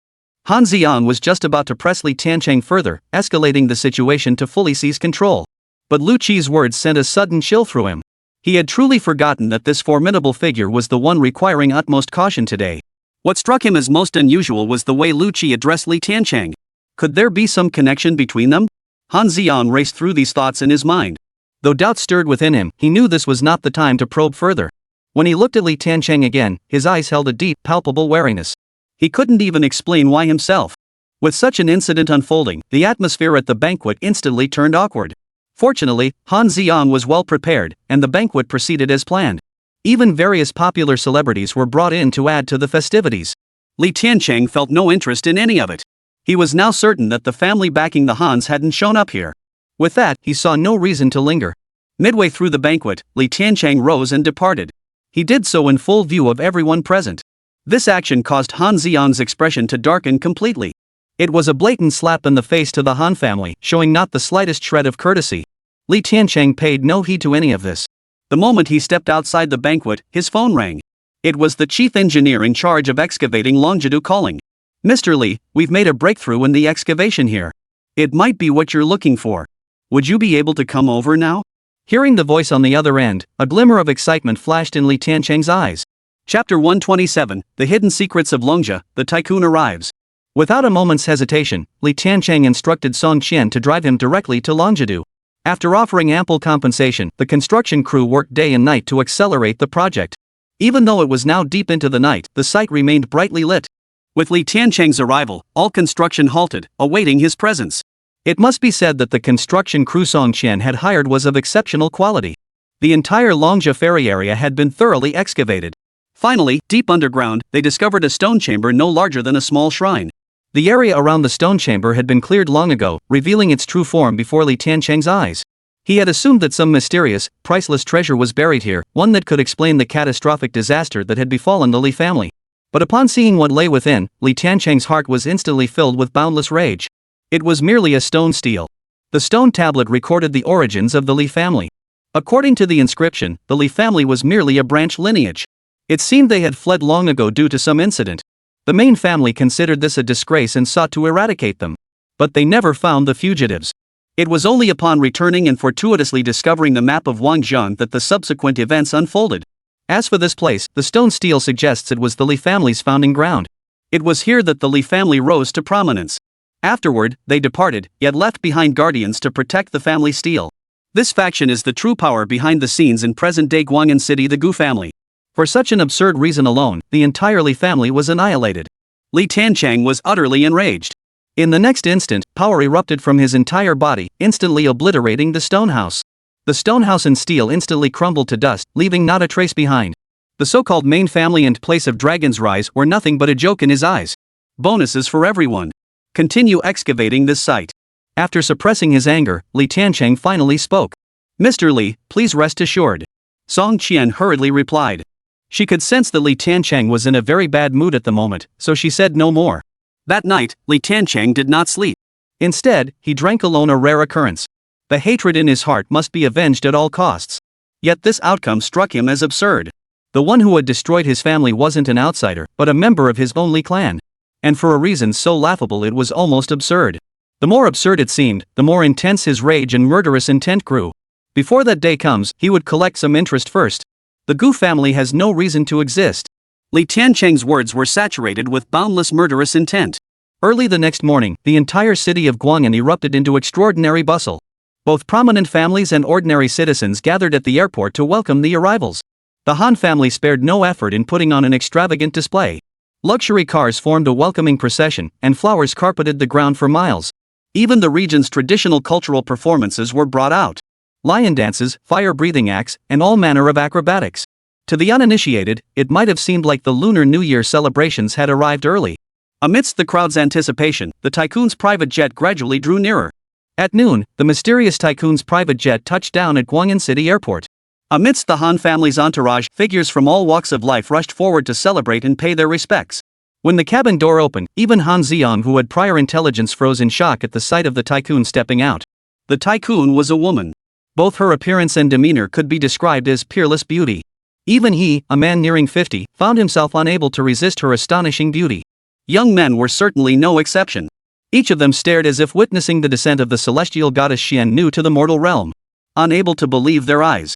Han Xiang was just about to press Li Tiancheng further, escalating the situation to fully seize control. But Lu Qi's words sent a sudden chill through him. He had truly forgotten that this formidable figure was the one requiring utmost caution today. What struck him as most unusual was the way Lu Qi addressed Li Tiancheng. Could there be some connection between them? Han Xiang raced through these thoughts in his mind. Though doubt stirred within him, he knew this was not the time to probe further. When he looked at Li Tiancheng again, his eyes held a deep, palpable wariness. He couldn't even explain why himself. With such an incident unfolding, the atmosphere at the banquet instantly turned awkward. Fortunately, Han Xiang was well prepared, and the banquet proceeded as planned. Even various popular celebrities were brought in to add to the festivities. Li Tiancheng felt no interest in any of it. He was now certain that the family backing the Hans hadn't shown up here. With that, he saw no reason to linger. Midway through the banquet, Li Tiancheng rose and departed. He did so in full view of everyone present. This action caused Han Xiang's expression to darken completely. It was a blatant slap in the face to the Han family, showing not the slightest shred of courtesy. Li Tiancheng paid no heed to any of this. The moment he stepped outside the banquet, his phone rang. It was the chief engineer in charge of excavating Longjidu calling. Mr. Li, we've made a breakthrough in the excavation here. It might be what you're looking for. Would you be able to come over now? Hearing the voice on the other end, a glimmer of excitement flashed in Li Tiancheng's eyes. Chapter 127, The Hidden Secrets of Longjia, the Tycoon arrives. Without a moment's hesitation, Li Tiancheng instructed Song Qian to drive him directly to Longjidu. After offering ample compensation, the construction crew worked day and night to accelerate the project. Even though it was now deep into the night, the site remained brightly lit. With Li Tiancheng's arrival, all construction halted, awaiting his presence. It must be said that the construction crew Song Qian had hired was of exceptional quality. The entire Longjia ferry area had been thoroughly excavated. Finally, deep underground, they discovered a stone chamber no larger than a small shrine. The area around the stone chamber had been cleared long ago, revealing its true form before Li Tiancheng's eyes. He had assumed that some mysterious, priceless treasure was buried here, one that could explain the catastrophic disaster that had befallen the Li family. But upon seeing what lay within, Li Tiancheng's heart was instantly filled with boundless rage. It was merely a stone stele. The stone tablet recorded the origins of the Li family. According to the inscription, the Li family was merely a branch lineage. It seemed they had fled long ago due to some incident. The main family considered this a disgrace and sought to eradicate them. But they never found the fugitives. It was only upon returning and fortuitously discovering the map of Wangjiang that the subsequent events unfolded. As for this place, the stone stele suggests it was the Li family's founding ground. It was here that the Li family rose to prominence. Afterward, they departed, yet left behind guardians to protect the family stele. This faction is the true power behind the scenes in present-day Guang'an City, the Gu family. For such an absurd reason alone, the entire Li family was annihilated. Li Tiancheng was utterly enraged. In the next instant, power erupted from his entire body, instantly obliterating the stone house. The stone house and stele instantly crumbled to dust, leaving not a trace behind. The so-called main family and place of Dragon's Rise were nothing but a joke in his eyes. Bonuses for everyone. Continue excavating this site. After suppressing his anger, Li Tiancheng finally spoke. Mr. Li, please rest assured. Song Qian hurriedly replied. She could sense that Li Tiancheng was in a very bad mood at the moment, so she said no more. That night, Li Tiancheng did not sleep. Instead, he drank alone, a rare occurrence. The hatred in his heart must be avenged at all costs. Yet this outcome struck him as absurd. The one who had destroyed his family wasn't an outsider, but a member of his only clan. And for a reason so laughable it was almost absurd. The more absurd it seemed, the more intense his rage and murderous intent grew. Before that day comes, he would collect some interest first. The Gu family has no reason to exist. Li Tiancheng's words were saturated with boundless murderous intent. Early the next morning, the entire city of Guang'an erupted into extraordinary bustle. Both prominent families and ordinary citizens gathered at the airport to welcome the arrivals. The Han family spared no effort in putting on an extravagant display. Luxury cars formed a welcoming procession, and flowers carpeted the ground for miles. Even the region's traditional cultural performances were brought out. Lion dances, fire-breathing acts, and all manner of acrobatics. To the uninitiated, it might have seemed like the Lunar New Year celebrations had arrived early. Amidst the crowd's anticipation, the tycoon's private jet gradually drew nearer. At noon, the mysterious tycoon's private jet touched down at Guang'an City Airport. Amidst the Han family's entourage, figures from all walks of life rushed forward to celebrate and pay their respects. When the cabin door opened, even Han Xiang, who had prior intelligence, froze in shock at the sight of the tycoon stepping out. The tycoon was a woman. Both her appearance and demeanor could be described as peerless beauty. Even he, a man nearing 50, found himself unable to resist her astonishing beauty. Young men were certainly no exception. Each of them stared as if witnessing the descent of the celestial goddess Chen new to the mortal realm. Unable to believe their eyes.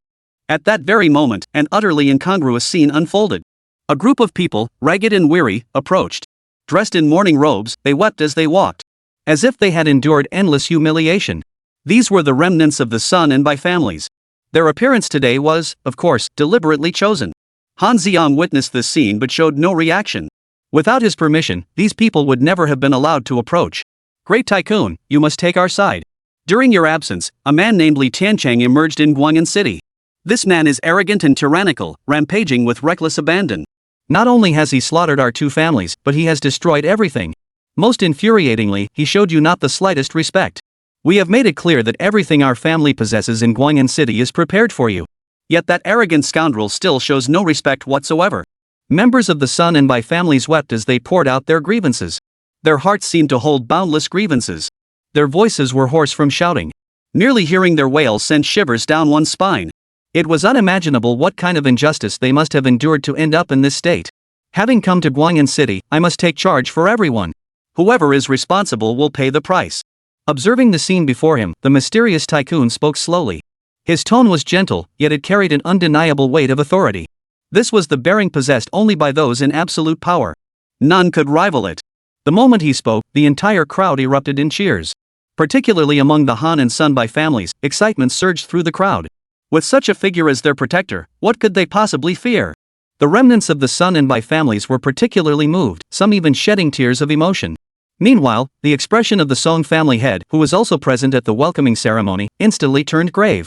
At that very moment, an utterly incongruous scene unfolded. A group of people, ragged and weary, approached. Dressed in mourning robes, they wept as they walked, as if they had endured endless humiliation. These were the remnants of the Sun and by families. Their appearance today was, of course, deliberately chosen. Han Xiang witnessed this scene but showed no reaction. Without his permission, these people would never have been allowed to approach. Great Tycoon, you must take our side. During your absence, a man named Tiancheng emerged in Guang'an City. This man is arrogant and tyrannical, rampaging with reckless abandon. Not only has he slaughtered our two families, but he has destroyed everything. Most infuriatingly, he showed you not the slightest respect. We have made it clear that everything our family possesses in Guang'an City is prepared for you. Yet that arrogant scoundrel still shows no respect whatsoever. Members of the Sun and by families wept as they poured out their grievances. Their hearts seemed to hold boundless grievances. Their voices were hoarse from shouting. Merely hearing their wails sent shivers down one's spine. It was unimaginable what kind of injustice they must have endured to end up in this state. Having come to Guang'an City, I must take charge for everyone. Whoever is responsible will pay the price. Observing the scene before him, the mysterious tycoon spoke slowly. His tone was gentle, yet it carried an undeniable weight of authority. This was the bearing possessed only by those in absolute power. None could rival it. The moment he spoke, the entire crowd erupted in cheers. Particularly among the Han and Sun by families, excitement surged through the crowd. With such a figure as their protector, what could they possibly fear? The remnants of the Sun and by families were particularly moved, some even shedding tears of emotion. Meanwhile, the expression of the Song family head, who was also present at the welcoming ceremony, instantly turned grave.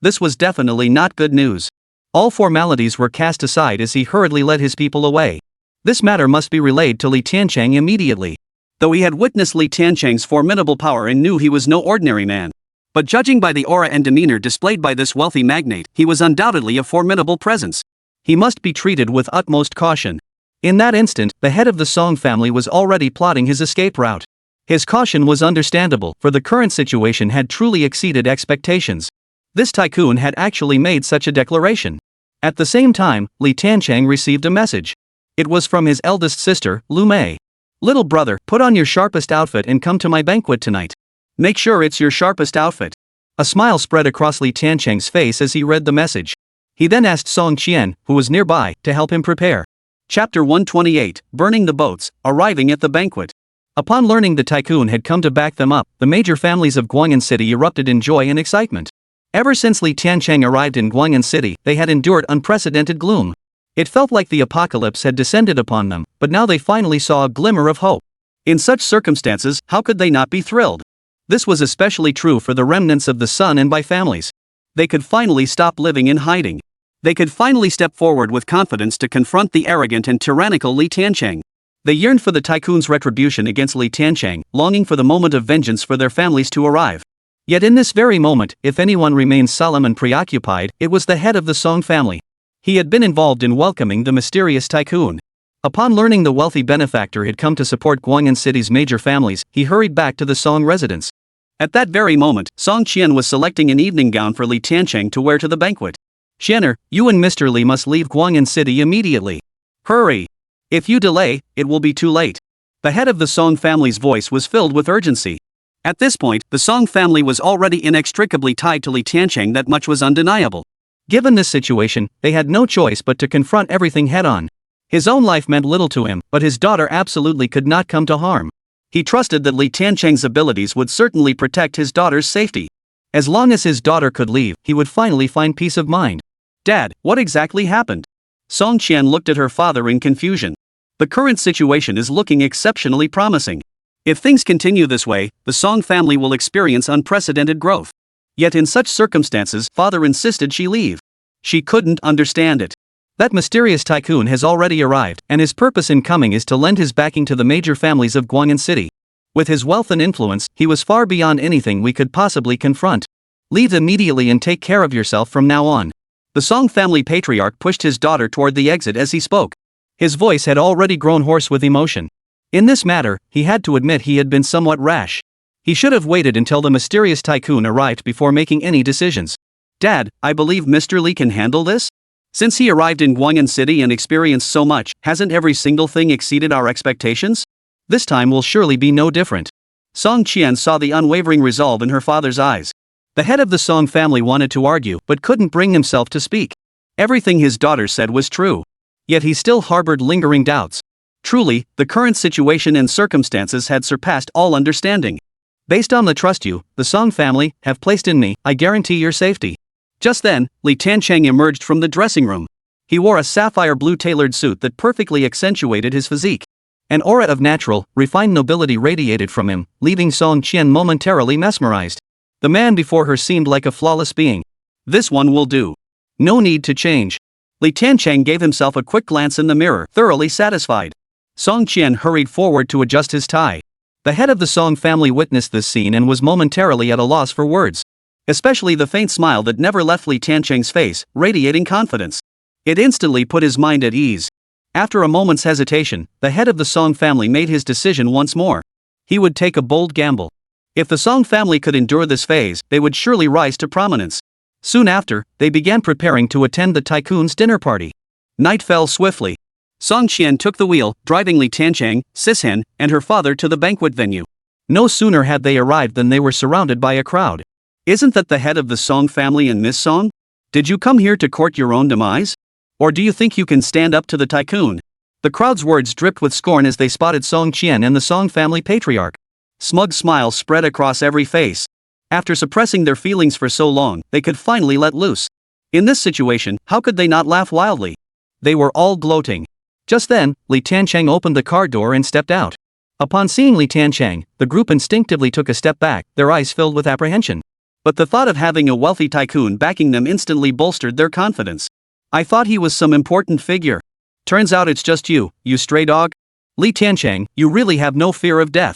This was definitely not good news. All formalities were cast aside as he hurriedly led his people away. This matter must be relayed to Li Tiancheng immediately. Though he had witnessed Li Tiancheng's formidable power and knew he was no ordinary man. But judging by the aura and demeanor displayed by this wealthy magnate, he was undoubtedly a formidable presence. He must be treated with utmost caution. In that instant, the head of the Song family was already plotting his escape route. His caution was understandable, for the current situation had truly exceeded expectations. This tycoon had actually made such a declaration. At the same time, Li Tiancheng received a message. It was from his eldest sister, Lu Mei. "Little brother, put on your sharpest outfit and come to my banquet tonight. Make sure it's your sharpest outfit." A smile spread across Li Tiancheng's face as he read the message. He then asked Song Qian, who was nearby, to help him prepare. Chapter 128, Burning the Boats, Arriving at the Banquet. Upon learning the tycoon had come to back them up, the major families of Guang'an City erupted in joy and excitement. Ever since Li Tiancheng arrived in Guang'an City, they had endured unprecedented gloom. It felt like the apocalypse had descended upon them, but now they finally saw a glimmer of hope. In such circumstances, how could they not be thrilled? This was especially true for the remnants of the Sun and by families. They could finally stop living in hiding. They could finally step forward with confidence to confront the arrogant and tyrannical Li Tiancheng. They yearned for the tycoon's retribution against Li Tiancheng, longing for the moment of vengeance for their families to arrive. Yet in this very moment, if anyone remained solemn and preoccupied, it was the head of the Song family. He had been involved in welcoming the mysterious tycoon. Upon learning the wealthy benefactor had come to support Guang'an City's major families, he hurried back to the Song residence. At that very moment, Song Qian was selecting an evening gown for Li Tiancheng to wear to the banquet. "Qianer, you and Mr. Li must leave Guang'an City immediately. Hurry! If you delay, it will be too late." The head of the Song family's voice was filled with urgency. At this point, the Song family was already inextricably tied to Li Tiancheng, that much was undeniable. Given this situation, they had no choice but to confront everything head-on. His own life meant little to him, but his daughter absolutely could not come to harm. He trusted that Li Tiancheng's abilities would certainly protect his daughter's safety. As long as his daughter could leave, he would finally find peace of mind. "Dad, what exactly happened?" Song Qian looked at her father in confusion. "The current situation is looking exceptionally promising. If things continue this way, the Song family will experience unprecedented growth. Yet in such circumstances, father insisted she leave. She couldn't understand it. That mysterious tycoon has already arrived, and his purpose in coming is to lend his backing to the major families of Guang'an City. With his wealth and influence, he was far beyond anything we could possibly confront. Leave immediately and take care of yourself from now on." The Song family patriarch pushed his daughter toward the exit as he spoke. His voice had already grown hoarse with emotion. In this matter, he had to admit he had been somewhat rash. He should have waited until the mysterious tycoon arrived before making any decisions. Dad, I believe Mr. Li can handle this? Since he arrived in Guangyan City and experienced so much, hasn't every single thing exceeded our expectations? This time will surely be no different. Song Qian saw the unwavering resolve in her father's eyes. The head of the Song family wanted to argue but couldn't bring himself to speak. Everything his daughter said was true. Yet he still harbored lingering doubts. Truly, the current situation and circumstances had surpassed all understanding. Based on the trust you, the Song family, have placed in me, I guarantee your safety. Just then, Li Tiancheng emerged from the dressing room. He wore a sapphire blue tailored suit that perfectly accentuated his physique. An aura of natural, refined nobility radiated from him, leaving Song Qian momentarily mesmerized. The man before her seemed like a flawless being. This one will do. No need to change. Li Tiancheng gave himself a quick glance in the mirror, thoroughly satisfied. Song Qian hurried forward to adjust his tie. The head of the Song family witnessed this scene and was momentarily at a loss for words. Especially the faint smile that never left Li Tiancheng's face, radiating confidence. It instantly put his mind at ease. After a moment's hesitation, the head of the Song family made his decision once more. He would take a bold gamble. If the Song family could endure this phase, they would surely rise to prominence. Soon after, they began preparing to attend the tycoon's dinner party. Night fell swiftly. Song Qian took the wheel, driving Li Tiancheng, Sishen, and her father to the banquet venue. No sooner had they arrived than they were surrounded by a crowd. Isn't that the head of the Song family and Miss Song? Did you come here to court your own demise? Or do you think you can stand up to the tycoon? The crowd's words dripped with scorn as they spotted Song Qian and the Song family patriarch. Smug smiles spread across every face. After suppressing their feelings for so long, they could finally let loose. In this situation, how could they not laugh wildly? They were all gloating. Just then, Li Tiancheng opened the car door and stepped out. Upon seeing Li Tiancheng, the group instinctively took a step back, their eyes filled with apprehension. But the thought of having a wealthy tycoon backing them instantly bolstered their confidence. I thought he was some important figure. Turns out it's just you, you stray dog. Li Tiancheng, you really have no fear of death.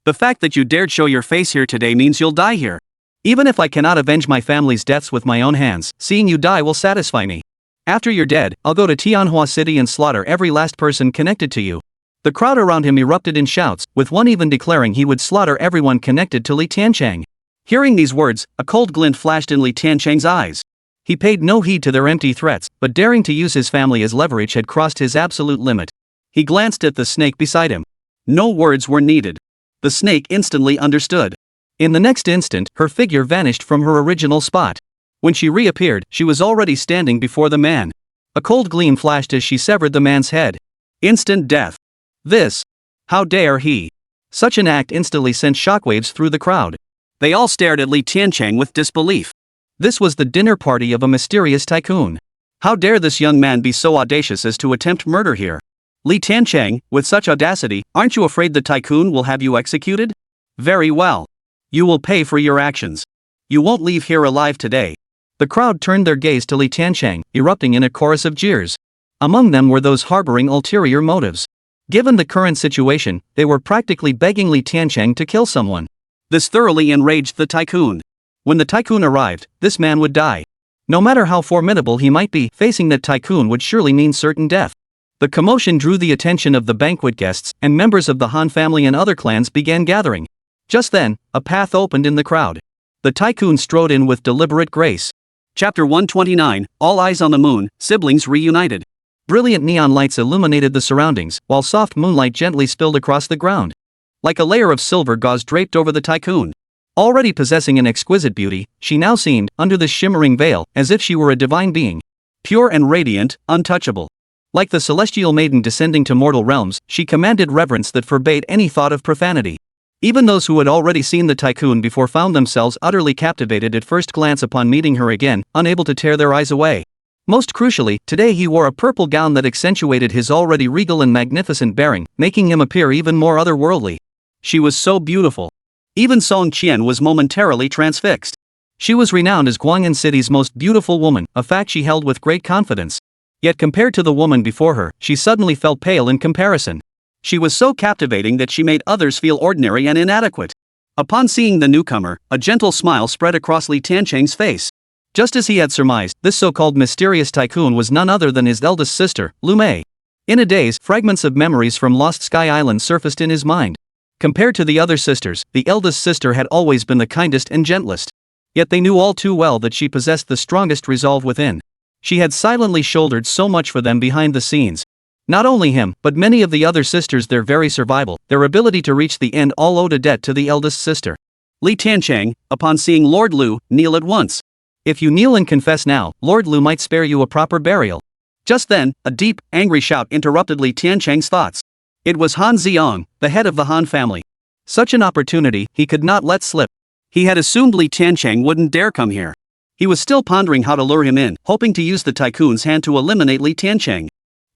The fact that you dared show your face here today means you'll die here. Even if I cannot avenge my family's deaths with my own hands, seeing you die will satisfy me. After you're dead, I'll go to Tianhua City and slaughter every last person connected to you. The crowd around him erupted in shouts, with one even declaring he would slaughter everyone connected to Li Tiancheng. Hearing these words, a cold glint flashed in Li Tiancheng's eyes. He paid no heed to their empty threats, but daring to use his family as leverage had crossed his absolute limit. He glanced at the snake beside him. No words were needed. The snake instantly understood. In the next instant, her figure vanished from her original spot. When she reappeared, she was already standing before the man. A cold gleam flashed as she severed the man's head. Instant death. This. How dare he? Such an act instantly sent shockwaves through the crowd. They all stared at Li Tiancheng with disbelief. This was the dinner party of a mysterious tycoon. How dare this young man be so audacious as to attempt murder here? Li Tiancheng, with such audacity, aren't you afraid the tycoon will have you executed? Very well. You will pay for your actions. You won't leave here alive today. The crowd turned their gaze to Li Tiancheng, erupting in a chorus of jeers. Among them were those harboring ulterior motives. Given the current situation, they were practically begging Li Tiancheng to kill someone. This thoroughly enraged the tycoon. When the tycoon arrived, this man would die. No matter how formidable he might be, facing that tycoon would surely mean certain death. The commotion drew the attention of the banquet guests, and members of the Han family and other clans began gathering. Just then, a path opened in the crowd. The tycoon strode in with deliberate grace. Chapter 129, All Eyes on the Moon, Siblings Reunited. Brilliant neon lights illuminated the surroundings, while soft moonlight gently spilled across the ground. Like a layer of silver gauze draped over the tycoon. Already possessing an exquisite beauty, she now seemed, under this shimmering veil, as if she were a divine being. Pure and radiant, untouchable. Like the celestial maiden descending to mortal realms, she commanded reverence that forbade any thought of profanity. Even those who had already seen the tycoon before found themselves utterly captivated at first glance upon meeting her again, unable to tear their eyes away. Most crucially, today he wore a purple gown that accentuated his already regal and magnificent bearing, making him appear even more otherworldly. She was so beautiful. Even Song Qian was momentarily transfixed. She was renowned as Guangyan City's most beautiful woman, a fact she held with great confidence. Yet compared to the woman before her, she suddenly felt pale in comparison. She was so captivating that she made others feel ordinary and inadequate. Upon seeing the newcomer, a gentle smile spread across Li Tiancheng's face. Just as he had surmised, this so-called mysterious tycoon was none other than his eldest sister, Lu Mei. In a daze, fragments of memories from Lost Sky Island surfaced in his mind. Compared to the other sisters, the eldest sister had always been the kindest and gentlest. Yet they knew all too well that she possessed the strongest resolve within. She had silently shouldered so much for them behind the scenes. Not only him, but many of the other sisters, their very survival, their ability to reach the end, all owed a debt to the eldest sister. Li Tiancheng, upon seeing Lord Lu, kneel at once. If you kneel and confess now, Lord Lu might spare you a proper burial. Just then, a deep, angry shout interrupted Li Tiancheng's thoughts. It was Han Ziong, the head of the Han family. Such an opportunity he could not let slip. He had assumed Li Tiancheng wouldn't dare come here. He was still pondering how to lure him in, hoping to use the tycoon's hand to eliminate Li Tiancheng.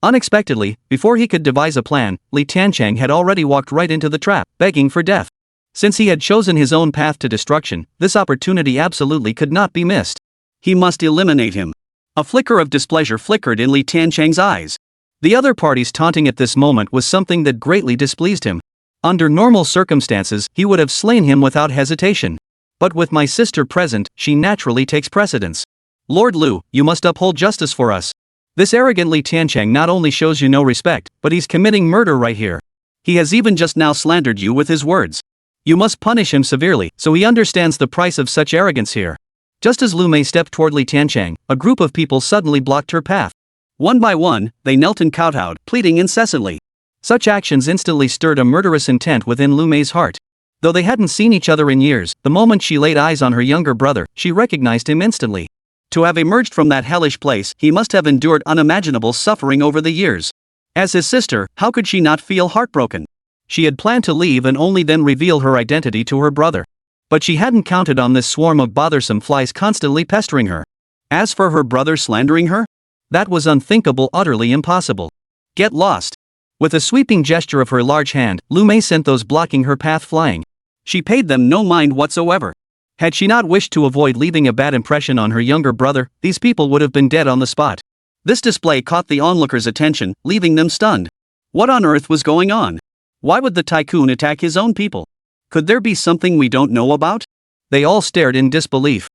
Unexpectedly, before he could devise a plan, Li Tiancheng had already walked right into the trap, begging for death. Since he had chosen his own path to destruction, this opportunity absolutely could not be missed. He must eliminate him. A flicker of displeasure flickered in Li Tiancheng's eyes. The other party's taunting at this moment was something that greatly displeased him. Under normal circumstances, he would have slain him without hesitation. But with my sister present, she naturally takes precedence. Lord Lu, you must uphold justice for us. This arrogant Li Tiancheng not only shows you no respect, but he's committing murder right here. He has even just now slandered you with his words. You must punish him severely, so he understands the price of such arrogance here. Just as Lu Mei stepped toward Li Tiancheng, a group of people suddenly blocked her path. One by one, they knelt and kowtowed, pleading incessantly. Such actions instantly stirred a murderous intent within Lu Mei's heart. Though they hadn't seen each other in years, the moment she laid eyes on her younger brother, she recognized him instantly. To have emerged from that hellish place, he must have endured unimaginable suffering over the years. As his sister, how could she not feel heartbroken? She had planned to leave and only then reveal her identity to her brother. But she hadn't counted on this swarm of bothersome flies constantly pestering her. As for her brother slandering her, that was unthinkable, utterly impossible. Get lost. With a sweeping gesture of her large hand, Lu Mei sent those blocking her path flying. She paid them no mind whatsoever. Had she not wished to avoid leaving a bad impression on her younger brother, these people would have been dead on the spot. This display caught the onlookers' attention, leaving them stunned. What on earth was going on? Why would the tycoon attack his own people? Could there be something we don't know about? They all stared in disbelief.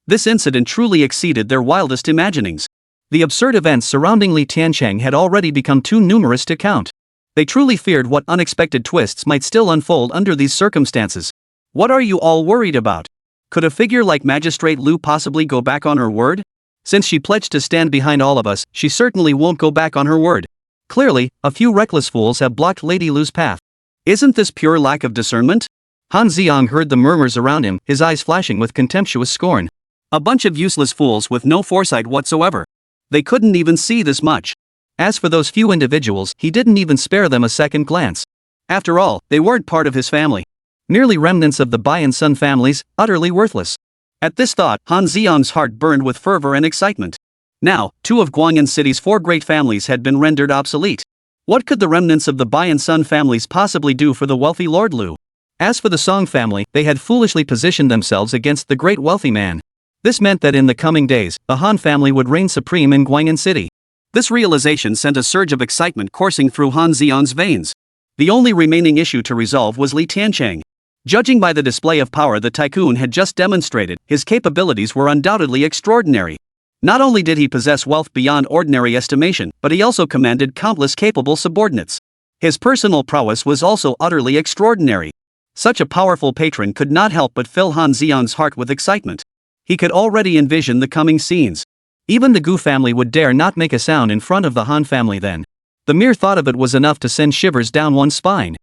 This incident truly exceeded their wildest imaginings. The absurd events surrounding Li Tiancheng had already become too numerous to count. They truly feared what unexpected twists might still unfold under these circumstances. What are you all worried about? Could a figure like Magistrate Lu possibly go back on her word? Since she pledged to stand behind all of us, she certainly won't go back on her word. Clearly, a few reckless fools have blocked Lady Lu's path. Isn't this pure lack of discernment? Han Ziong heard the murmurs around him, his eyes flashing with contemptuous scorn. A bunch of useless fools with no foresight whatsoever. They couldn't even see this much. As for those few individuals, he didn't even spare them a second glance. After all, they weren't part of his family. Merely remnants of the Bai and Sun families, utterly worthless. At this thought, Han Ziong's heart burned with fervor and excitement. Now, 2 of Guangyan City's 4 great families had been rendered obsolete. What could the remnants of the Bai and Sun families possibly do for the wealthy Lord Lu? As for the Song family, they had foolishly positioned themselves against the great wealthy man. This meant that in the coming days, the Han family would reign supreme in Guangyan City. This realization sent a surge of excitement coursing through Han Ziong's veins. The only remaining issue to resolve was Li Tiancheng. Judging by the display of power the tycoon had just demonstrated, his capabilities were undoubtedly extraordinary. Not only did he possess wealth beyond ordinary estimation, but he also commanded countless capable subordinates. His personal prowess was also utterly extraordinary. Such a powerful patron could not help but fill Han Ziong's heart with excitement. He could already envision the coming scenes. Even the Gu family would dare not make a sound in front of the Han family then. The mere thought of it was enough to send shivers down one's spine.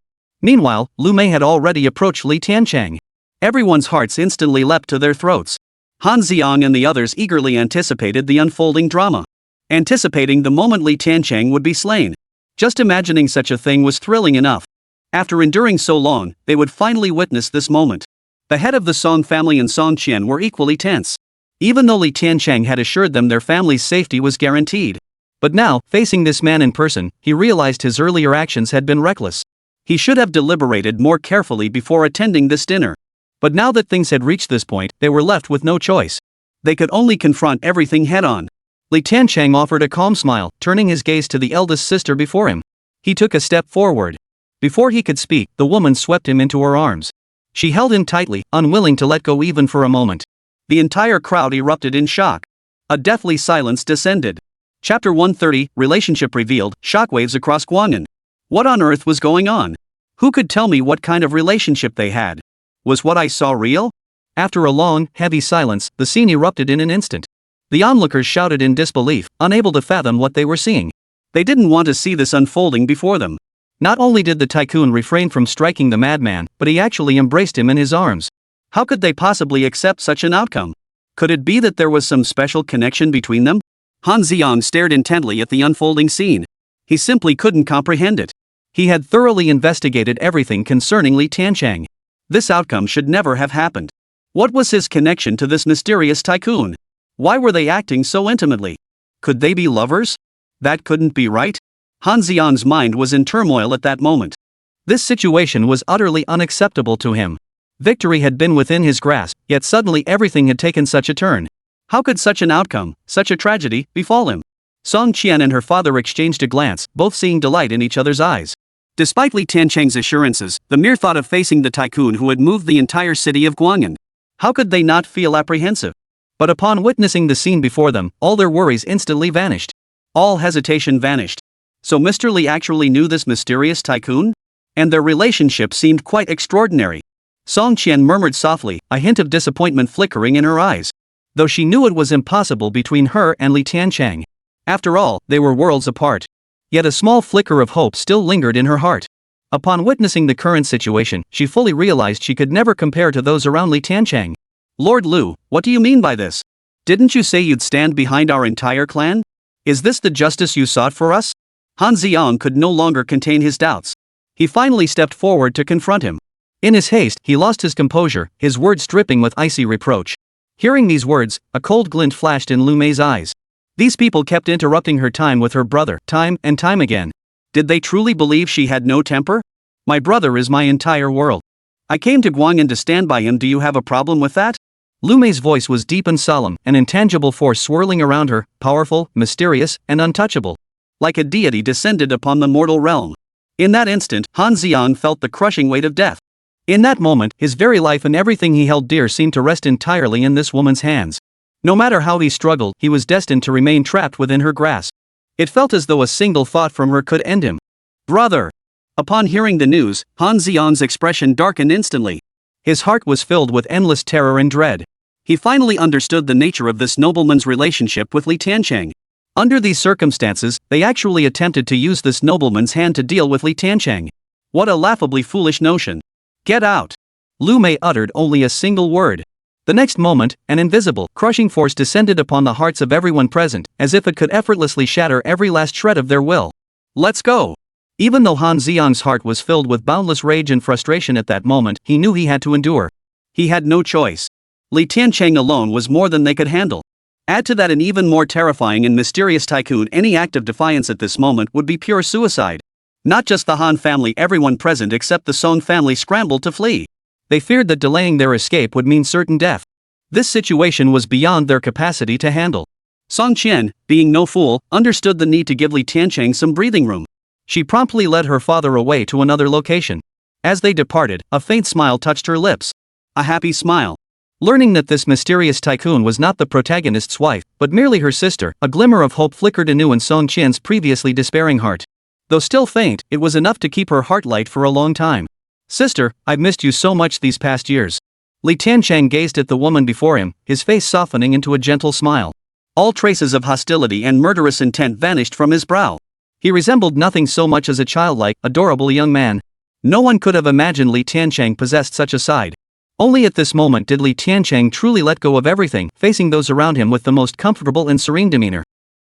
Meanwhile, Lu Mei had already approached Li Tiancheng. Everyone's hearts instantly leapt to their throats. Han Ziong and the others eagerly anticipated the unfolding drama. Anticipating the moment Li Tiancheng would be slain. Just imagining such a thing was thrilling enough. After enduring so long, they would finally witness this moment. The head of the Song family and Song Chen were equally tense. Even though Li Tiancheng had assured them their family's safety was guaranteed. But now, facing this man in person, he realized his earlier actions had been reckless. He should have deliberated more carefully before attending this dinner. But now that things had reached this point, they were left with no choice. They could only confront everything head-on. Li Tiancheng offered a calm smile, turning his gaze to the eldest sister before him. He took a step forward. Before he could speak, the woman swept him into her arms. She held him tightly, unwilling to let go even for a moment. The entire crowd erupted in shock. A deathly silence descended. Chapter 130, Relationship Revealed, Shockwaves Across Guang'an. What on earth was going on? Who could tell me what kind of relationship they had? Was what I saw real? After a long, heavy silence, the scene erupted in an instant. The onlookers shouted in disbelief, unable to fathom what they were seeing. They didn't want to see this unfolding before them. Not only did the tycoon refrain from striking the madman, but he actually embraced him in his arms. How could they possibly accept such an outcome? Could it be that there was some special connection between them? Han Xiang stared intently at the unfolding scene. He simply couldn't comprehend it. He had thoroughly investigated everything concerning Li Tiancheng. This outcome should never have happened. What was his connection to this mysterious tycoon? Why were they acting so intimately? Could they be lovers? That couldn't be right. Han Xiang's mind was in turmoil at that moment. This situation was utterly unacceptable to him. Victory had been within his grasp, yet suddenly everything had taken such a turn. How could such an outcome, such a tragedy, befall him? Song Qian and her father exchanged a glance, both seeing delight in each other's eyes. Despite Li Tiancheng's assurances, the mere thought of facing the tycoon who had moved the entire city of Guang'an, how could they not feel apprehensive? But upon witnessing the scene before them, all their worries instantly vanished. All hesitation vanished. So Mr. Li actually knew this mysterious tycoon? And their relationship seemed quite extraordinary. Song Qian murmured softly, a hint of disappointment flickering in her eyes. Though she knew it was impossible between her and Li Tiancheng. After all, they were worlds apart. Yet a small flicker of hope still lingered in her heart. Upon witnessing the current situation, she fully realized she could never compare to those around Li Tiancheng. Lord Lu, what do you mean by this? Didn't you say you'd stand behind our entire clan? Is this the justice you sought for us? Han Xiang could no longer contain his doubts. He finally stepped forward to confront him. In his haste, he lost his composure, his words dripping with icy reproach. Hearing these words, a cold glint flashed in Lu Mei's eyes. These people kept interrupting her time with her brother, time and time again. Did they truly believe she had no temper? My brother is my entire world. I came to Guang'an to stand by him. Do you have a problem with that? Lu Mei's voice was deep and solemn, an intangible force swirling around her, powerful, mysterious, and untouchable. Like a deity descended upon the mortal realm. In that instant, Han Xiang felt the crushing weight of death. In that moment, his very life and everything he held dear seemed to rest entirely in this woman's hands. No matter how he struggled, he was destined to remain trapped within her grasp. It felt as though a single thought from her could end him. Brother! Upon hearing the news, Han Xiang's expression darkened instantly. His heart was filled with endless terror and dread. He finally understood the nature of this nobleman's relationship with Li Tiancheng. Under these circumstances, they actually attempted to use this nobleman's hand to deal with Li Tiancheng. What a laughably foolish notion. Get out! Lu Mei uttered only a single word. The next moment, an invisible, crushing force descended upon the hearts of everyone present, as if it could effortlessly shatter every last shred of their will. Let's go! Even though Han Xiang's heart was filled with boundless rage and frustration at that moment, he knew he had to endure. He had no choice. Li Tiancheng alone was more than they could handle. Add to that an even more terrifying and mysterious tycoon. Any act of defiance at this moment would be pure suicide. Not just the Han family, everyone present except the Song family scrambled to flee. They feared that delaying their escape would mean certain death. This situation was beyond their capacity to handle. Song Qian, being no fool, understood the need to give Li Tiancheng some breathing room. She promptly led her father away to another location. As they departed, a faint smile touched her lips. A happy smile. Learning that this mysterious tycoon was not the protagonist's wife, but merely her sister, a glimmer of hope flickered anew in Song Qian's previously despairing heart. Though still faint, it was enough to keep her heart light for a long time. Sister, I've missed you so much these past years. Li Tiancheng gazed at the woman before him, his face softening into a gentle smile. All traces of hostility and murderous intent vanished from his brow. He resembled nothing so much as a childlike, adorable young man. No one could have imagined Li Tiancheng possessed such a side. Only at this moment did Li Tiancheng truly let go of everything, facing those around him with the most comfortable and serene demeanor.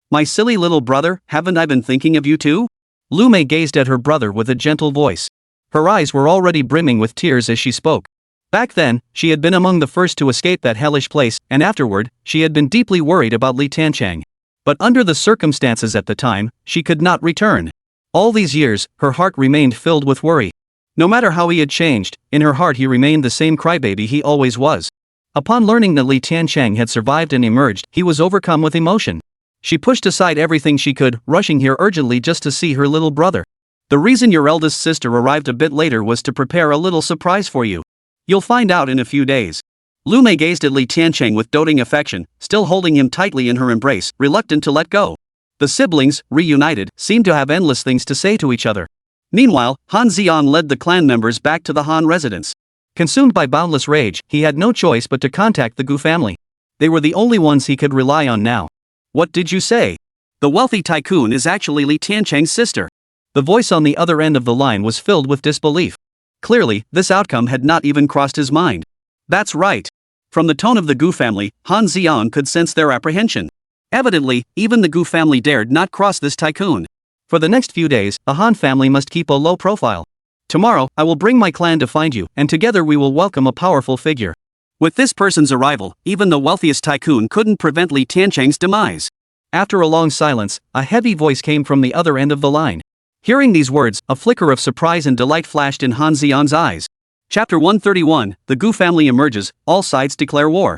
My silly little brother, haven't I been thinking of you too? Lu Mei gazed at her brother with a gentle voice. Her eyes were already brimming with tears as she spoke. Back then, she had been among the first to escape that hellish place, and afterward, she had been deeply worried about Li Tiancheng. But under the circumstances at the time, she could not return. All these years, her heart remained filled with worry. No matter how he had changed, in her heart he remained the same crybaby he always was. Upon learning that Li Tiancheng had survived and emerged, he was overcome with emotion. She pushed aside everything she could, rushing here urgently just to see her little brother. The reason your eldest sister arrived a bit later was to prepare a little surprise for you. You'll find out in a few days. Lu Mei gazed at Li Tiancheng with doting affection, still holding him tightly in her embrace, reluctant to let go. The siblings, reunited, seemed to have endless things to say to each other. Meanwhile, Han Xiang led the clan members back to the Han residence. Consumed by boundless rage, he had no choice but to contact the Gu family. They were the only ones he could rely on now. What did you say? The wealthy tycoon is actually Li Tiancheng's sister. The voice on the other end of the line was filled with disbelief. Clearly, this outcome had not even crossed his mind. That's right. From the tone of the Gu family, Han Xiang could sense their apprehension. Evidently, even the Gu family dared not cross this tycoon. For the next few days, the Han family must keep a low profile. Tomorrow, I will bring my clan to find you, and together we will welcome a powerful figure. With this person's arrival, even the wealthiest tycoon couldn't prevent Li Tiancheng's demise. After a long silence, a heavy voice came from the other end of the line. Hearing these words, a flicker of surprise and delight flashed in Han Xiang's eyes. Chapter 131, The Gu family emerges, all sides declare war.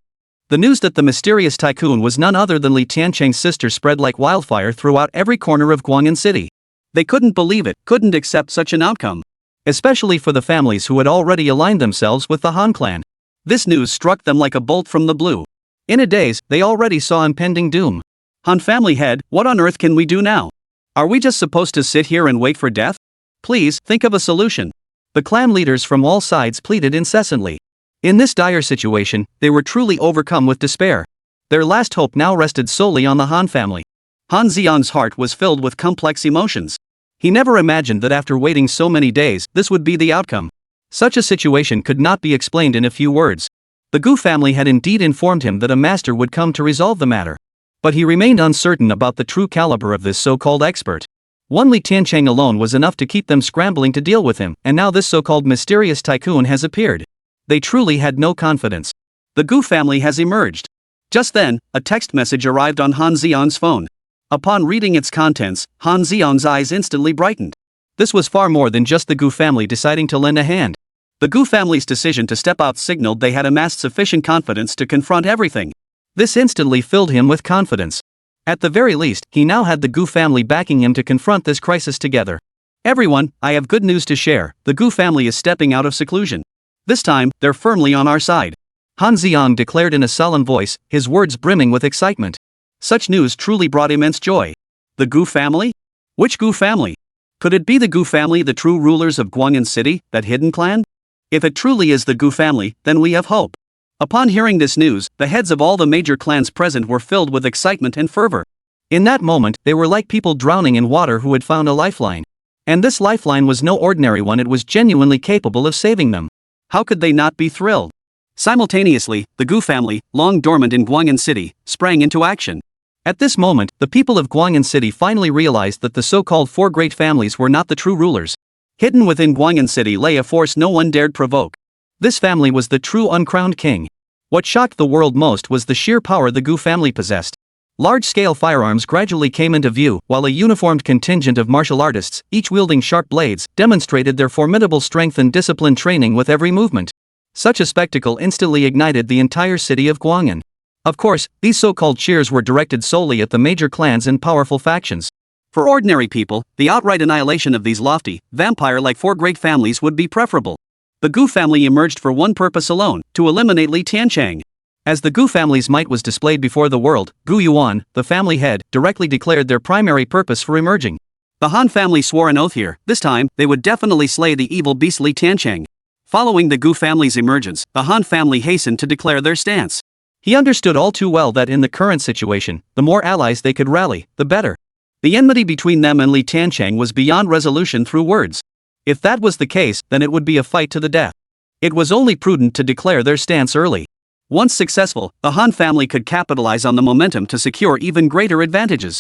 The news that the mysterious tycoon was none other than Li Tiancheng's sister spread like wildfire throughout every corner of Guang'an City. They couldn't believe it, couldn't accept such an outcome. Especially for the families who had already aligned themselves with the Han clan. This news struck them like a bolt from the blue. In a daze, they already saw impending doom. Han family head, what on earth can we do now? Are we just supposed to sit here and wait for death? Please, think of a solution. The clan leaders from all sides pleaded incessantly. In this dire situation, they were truly overcome with despair. Their last hope now rested solely on the Han family. Han Xiang's heart was filled with complex emotions. He never imagined that after waiting so many days, this would be the outcome. Such a situation could not be explained in a few words. The Gu family had indeed informed him that a master would come to resolve the matter. But he remained uncertain about the true caliber of this so-called expert. One Li Tiancheng alone was enough to keep them scrambling to deal with him, and now this so-called mysterious tycoon has appeared. They truly had no confidence. The Gu family has emerged. Just then, a text message arrived on Han Xiang's phone. Upon reading its contents, Han Xiang's eyes instantly brightened. This was far more than just the Gu family deciding to lend a hand. The Gu family's decision to step out signaled they had amassed sufficient confidence to confront everything. This instantly filled him with confidence. At the very least, he now had the Gu family backing him to confront this crisis together. Everyone, I have good news to share. The Gu family is stepping out of seclusion. This time, they're firmly on our side. Han Xiang declared in a sullen voice, his words brimming with excitement. Such news truly brought immense joy. The Gu family? Which Gu family? Could it be the Gu family, the true rulers of Guang'an City, that hidden clan? If it truly is the Gu family, then we have hope. Upon hearing this news, the heads of all the major clans present were filled with excitement and fervor. In that moment, they were like people drowning in water who had found a lifeline. And this lifeline was no ordinary one, it was genuinely capable of saving them. How could they not be thrilled? Simultaneously, the Gu family, long dormant in Guang'an City, sprang into action. At this moment, the people of Guang'an City finally realized that the so-called four great families were not the true rulers. Hidden within Guang'an City lay a force no one dared provoke. This family was the true uncrowned king. What shocked the world most was the sheer power the Gu family possessed. Large-scale firearms gradually came into view, while a uniformed contingent of martial artists, each wielding sharp blades, demonstrated their formidable strength and disciplined training with every movement. Such a spectacle instantly ignited the entire city of Guang'an. Of course, these so-called cheers were directed solely at the major clans and powerful factions. For ordinary people, the outright annihilation of these lofty, vampire-like four great families would be preferable. The Gu family emerged for one purpose alone, to eliminate Li Tiancheng. As the Gu family's might was displayed before the world, Gu Yuan, the family head, directly declared their primary purpose for emerging. The Han family swore an oath here. This time, they would definitely slay the evil beast Li Tiancheng. Following the Gu family's emergence, the Han family hastened to declare their stance. He understood all too well that in the current situation, the more allies they could rally, the better. The enmity between them and Li Tiancheng was beyond resolution through words. If that was the case, then it would be a fight to the death. It was only prudent to declare their stance early. Once successful, the Han family could capitalize on the momentum to secure even greater advantages.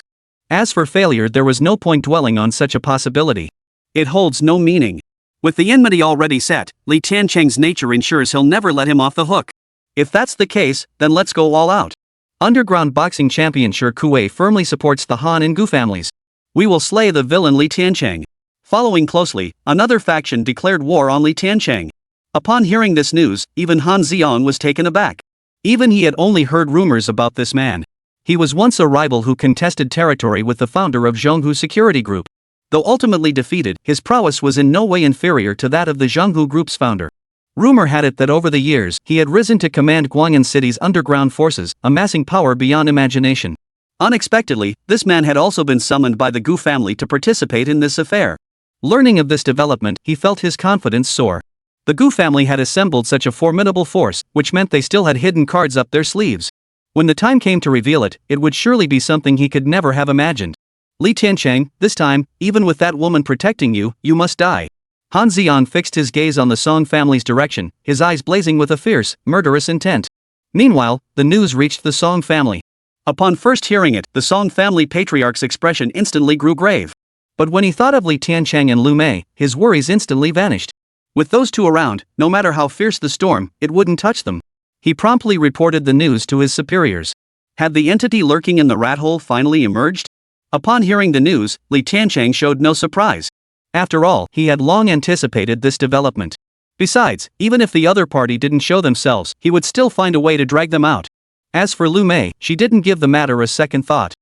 As for failure, there was no point dwelling on such a possibility. It holds no meaning. With the enmity already set, Li Tiancheng's nature ensures he'll never let him off the hook. If that's the case, then let's go all out. Underground boxing champion Shi Kuei firmly supports the Han and Gu families. We will slay the villain Li Tiancheng. Following closely, another faction declared war on Li Tiancheng. Upon hearing this news, even Han Xiang was taken aback. Even he had only heard rumors about this man. He was once a rival who contested territory with the founder of Zhonghu Security Group. Though ultimately defeated, his prowess was in no way inferior to that of the Zhonghu Group's founder. Rumor had it that over the years, he had risen to command Guang'an City's underground forces, amassing power beyond imagination. Unexpectedly, this man had also been summoned by the Gu family to participate in this affair. Learning of this development, he felt his confidence soar. The Gu family had assembled such a formidable force, which meant they still had hidden cards up their sleeves. When the time came to reveal it, it would surely be something he could never have imagined. Li Tiancheng, this time, even with that woman protecting you, you must die. Han Xiang fixed his gaze on the Song family's direction, his eyes blazing with a fierce, murderous intent. Meanwhile, the news reached the Song family. Upon first hearing it, the Song family patriarch's expression instantly grew grave. But when he thought of Li Tiancheng and Lu Mei, his worries instantly vanished. With those two around, no matter how fierce the storm, it wouldn't touch them. He promptly reported the news to his superiors. Had the entity lurking in the rat hole finally emerged? Upon hearing the news, Li Tiancheng showed no surprise. After all, he had long anticipated this development. Besides, even if the other party didn't show themselves, he would still find a way to drag them out. As for Lu Mei, she didn't give the matter a second thought.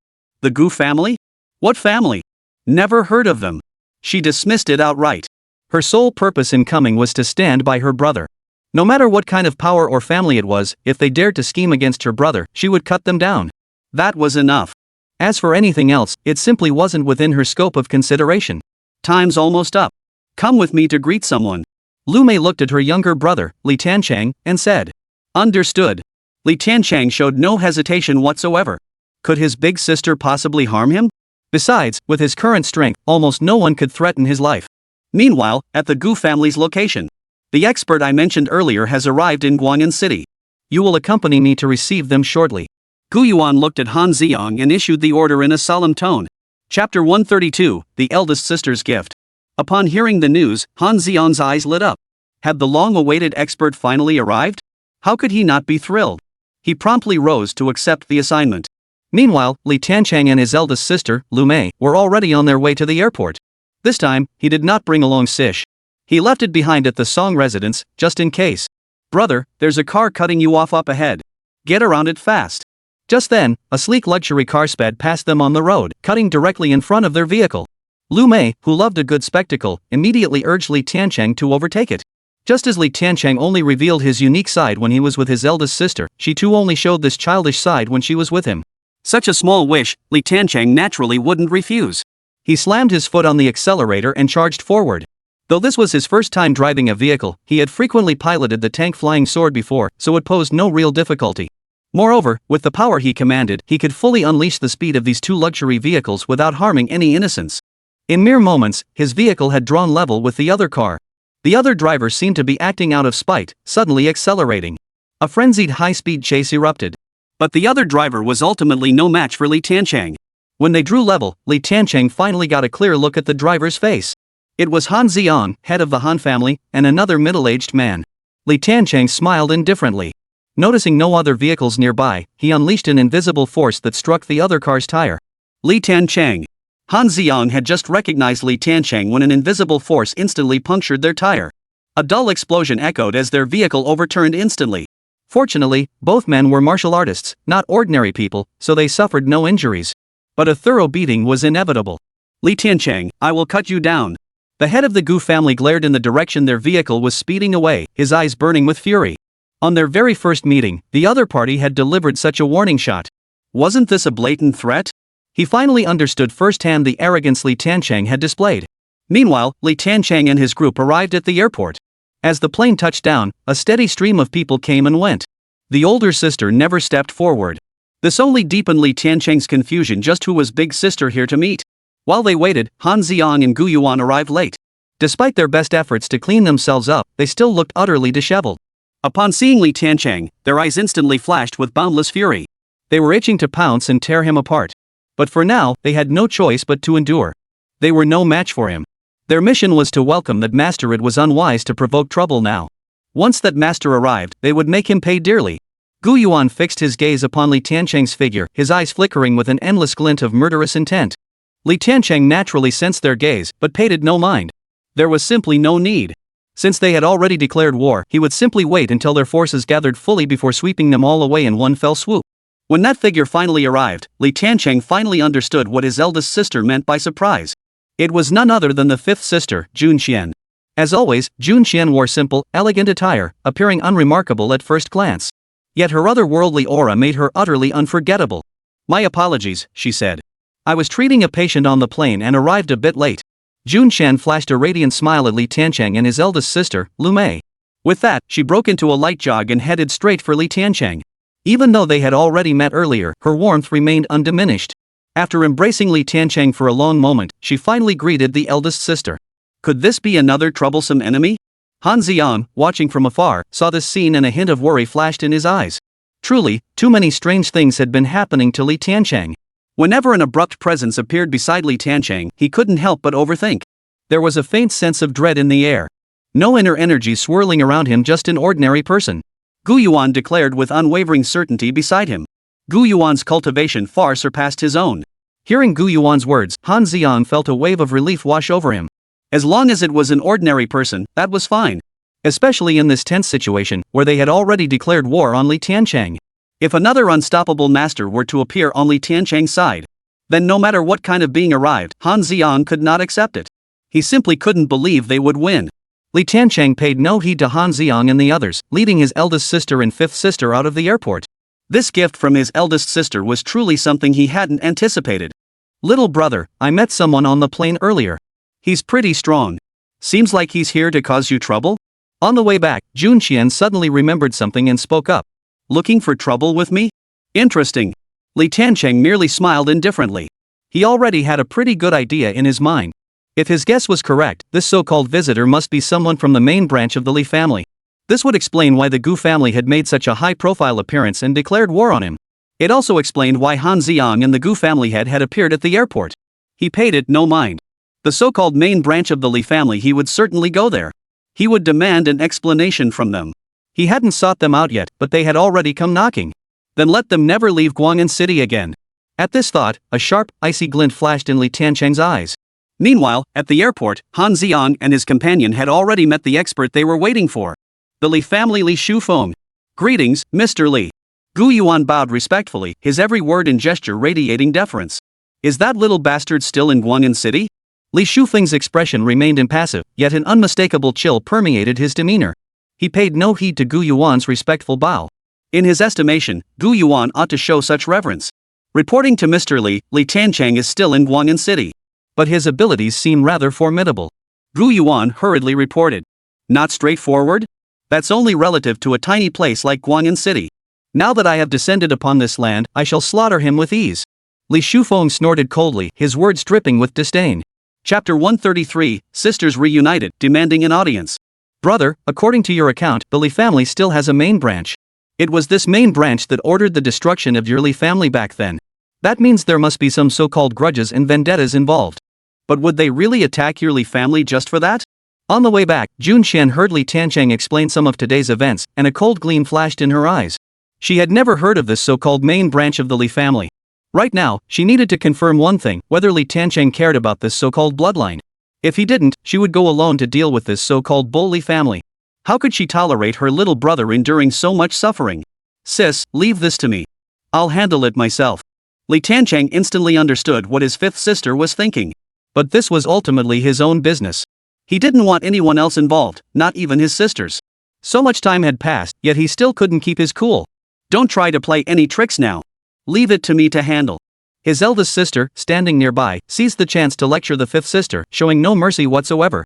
The Gu family? What family? Never heard of them. She dismissed it outright. Her sole purpose in coming was to stand by her brother. No matter what kind of power or family it was, if they dared to scheme against her brother, she would cut them down. That was enough. As for anything else, it simply wasn't within her scope of consideration. Time's almost up. Come with me to greet someone. Lu Mei looked at her younger brother, Li Tiancheng, and said. Understood. Li Tiancheng showed no hesitation whatsoever. Could his big sister possibly harm him? Besides, with his current strength, almost no one could threaten his life. Meanwhile, at the Gu family's location, the expert I mentioned earlier has arrived in Tianhua City. You will accompany me to receive them shortly. Gu Yuan looked at Han Xiang and issued the order in a solemn tone. Chapter 132, The Eldest Sister's Gift. Upon hearing the news, Han Xiang's eyes lit up. Had the long-awaited expert finally arrived? How could he not be thrilled? He promptly rose to accept the assignment. Meanwhile, Li Tiancheng and his eldest sister, Lu Mei, were already on their way to the airport. This time, he did not bring along Sish. He left it behind at the Song residence, just in case. Brother, there's a car cutting you off up ahead. Get around it fast. Just then, a sleek luxury car sped past them on the road, cutting directly in front of their vehicle. Lu Mei, who loved a good spectacle, immediately urged Li Tiancheng to overtake it. Just as Li Tiancheng only revealed his unique side when he was with his eldest sister, she too only showed this childish side when she was with him. Such a small wish, Li Tiancheng naturally wouldn't refuse. He slammed his foot on the accelerator and charged forward. Though this was his first time driving a vehicle, he had frequently piloted the tank Flying Sword before, so it posed no real difficulty. Moreover, with the power he commanded, he could fully unleash the speed of these two luxury vehicles without harming any innocents. In mere moments, his vehicle had drawn level with the other car. The other driver seemed to be acting out of spite, suddenly accelerating. A frenzied high-speed chase erupted. But the other driver was ultimately no match for Li Tiancheng. When they drew level, Li Tiancheng finally got a clear look at the driver's face. It was Han Xiang, head of the Han family, and another middle-aged man. Li Tiancheng smiled indifferently. Noticing no other vehicles nearby, he unleashed an invisible force that struck the other car's tire. Li Tiancheng. Han Xiang had just recognized Li Tiancheng when an invisible force instantly punctured their tire. A dull explosion echoed as their vehicle overturned instantly. Fortunately, both men were martial artists, not ordinary people, so they suffered no injuries. But a thorough beating was inevitable. Li Tiancheng, I will cut you down. The head of the Gu family glared in the direction their vehicle was speeding away, his eyes burning with fury. On their very first meeting, the other party had delivered such a warning shot. Wasn't this a blatant threat? He finally understood firsthand the arrogance Li Tiancheng had displayed. Meanwhile, Li Tiancheng and his group arrived at the airport. As the plane touched down, a steady stream of people came and went. The older sister never stepped forward. This only deepened Li Tiancheng's confusion just who was big sister here to meet. While they waited, Han Xiang and Gu Yuan arrived late. Despite their best efforts to clean themselves up, they still looked utterly disheveled. Upon seeing Li Tiancheng, their eyes instantly flashed with boundless fury. They were itching to pounce and tear him apart. But for now, they had no choice but to endure. They were no match for him. Their mission was to welcome that master. It was unwise to provoke trouble now. Once that master arrived, they would make him pay dearly. Gu Yuan fixed his gaze upon Li Tiancheng's figure, his eyes flickering with an endless glint of murderous intent. Li Tiancheng naturally sensed their gaze, but paid it no mind. There was simply no need. Since they had already declared war, he would simply wait until their forces gathered fully before sweeping them all away in one fell swoop. When that figure finally arrived, Li Tiancheng finally understood what his eldest sister meant by surprise. It was none other than the fifth sister, Jun Qian. As always, Jun Qian wore simple, elegant attire, appearing unremarkable at first glance. Yet her otherworldly aura made her utterly unforgettable. My apologies, she said. I was treating a patient on the plane and arrived a bit late. Jun Chen flashed a radiant smile at Li Tiancheng and his eldest sister, Lu Mei. With that, she broke into a light jog and headed straight for Li Tiancheng. Even though they had already met earlier, her warmth remained undiminished. After embracing Li Tiancheng for a long moment, she finally greeted the eldest sister. Could this be another troublesome enemy? Han Xiang, watching from afar, saw this scene and a hint of worry flashed in his eyes. Truly, too many strange things had been happening to Li Tiancheng. Whenever an abrupt presence appeared beside Li Tiancheng, he couldn't help but overthink. There was a faint sense of dread in the air. No inner energy swirling around him, just an ordinary person. Gu Yuan declared with unwavering certainty beside him. Gu Yuan's cultivation far surpassed his own. Hearing Gu Yuan's words, Han Xiang felt a wave of relief wash over him. As long as it was an ordinary person, that was fine. Especially in this tense situation, where they had already declared war on Li Tiancheng. If another unstoppable master were to appear on Li Tiancheng's side, then no matter what kind of being arrived, Han Xiang could not accept it. He simply couldn't believe they would win. Li Tiancheng paid no heed to Han Xiang and the others, leading his eldest sister and fifth sister out of the airport. This gift from his eldest sister was truly something he hadn't anticipated. Little brother, I met someone on the plane earlier. He's pretty strong. Seems like he's here to cause you trouble? On the way back, Jun Qian suddenly remembered something and spoke up. Looking for trouble with me? Interesting. Li Tiancheng merely smiled indifferently. He already had a pretty good idea in his mind. If his guess was correct, this so-called visitor must be someone from the main branch of the Li family. This would explain why the Gu family had made such a high-profile appearance and declared war on him. It also explained why Han Xiang and the Gu family head had appeared at the airport. He paid it no mind. The so-called main branch of the Li family, he would certainly go there. He would demand an explanation from them. He hadn't sought them out yet, but they had already come knocking. Then let them never leave Guang'an City again. At this thought, a sharp, icy glint flashed in Li Tiancheng's eyes. Meanwhile, at the airport, Han Xiang and his companion had already met the expert they were waiting for. The Li family Li Shufeng. Greetings, Mr. Li. Gu Yuan bowed respectfully, his every word and gesture radiating deference. Is that little bastard still in Guang'an City? Li Shufeng's expression remained impassive, yet an unmistakable chill permeated his demeanor. He paid no heed to Gu Yuan's respectful bow. In his estimation, Gu Yuan ought to show such reverence. Reporting to Mr. Li, Li Tiancheng is still in Guang'an City. But his abilities seem rather formidable. Gu Yuan hurriedly reported. Not straightforward? That's only relative to a tiny place like Guang'an City. Now that I have descended upon this land, I shall slaughter him with ease. Li Shufeng snorted coldly, his words dripping with disdain. Chapter 133, Sisters Reunited, demanding an audience. Brother, according to your account, the Li family still has a main branch. It was this main branch that ordered the destruction of your Li family back then. That means there must be some so-called grudges and vendettas involved. But would they really attack your Li family just for that? On the way back, Jun Qian heard Li Tiancheng explain some of today's events, and a cold gleam flashed in her eyes. She had never heard of this so-called main branch of the Li family. Right now, she needed to confirm one thing, whether Li Tiancheng cared about this so-called bloodline. If he didn't, she would go alone to deal with this so-called bull Li family. How could she tolerate her little brother enduring so much suffering? Sis, leave this to me. I'll handle it myself. Li Tiancheng instantly understood what his fifth sister was thinking. But this was ultimately his own business. He didn't want anyone else involved, not even his sisters. So much time had passed, yet he still couldn't keep his cool. Don't try to play any tricks now. Leave it to me to handle. His eldest sister, standing nearby, seized the chance to lecture the fifth sister, showing no mercy whatsoever.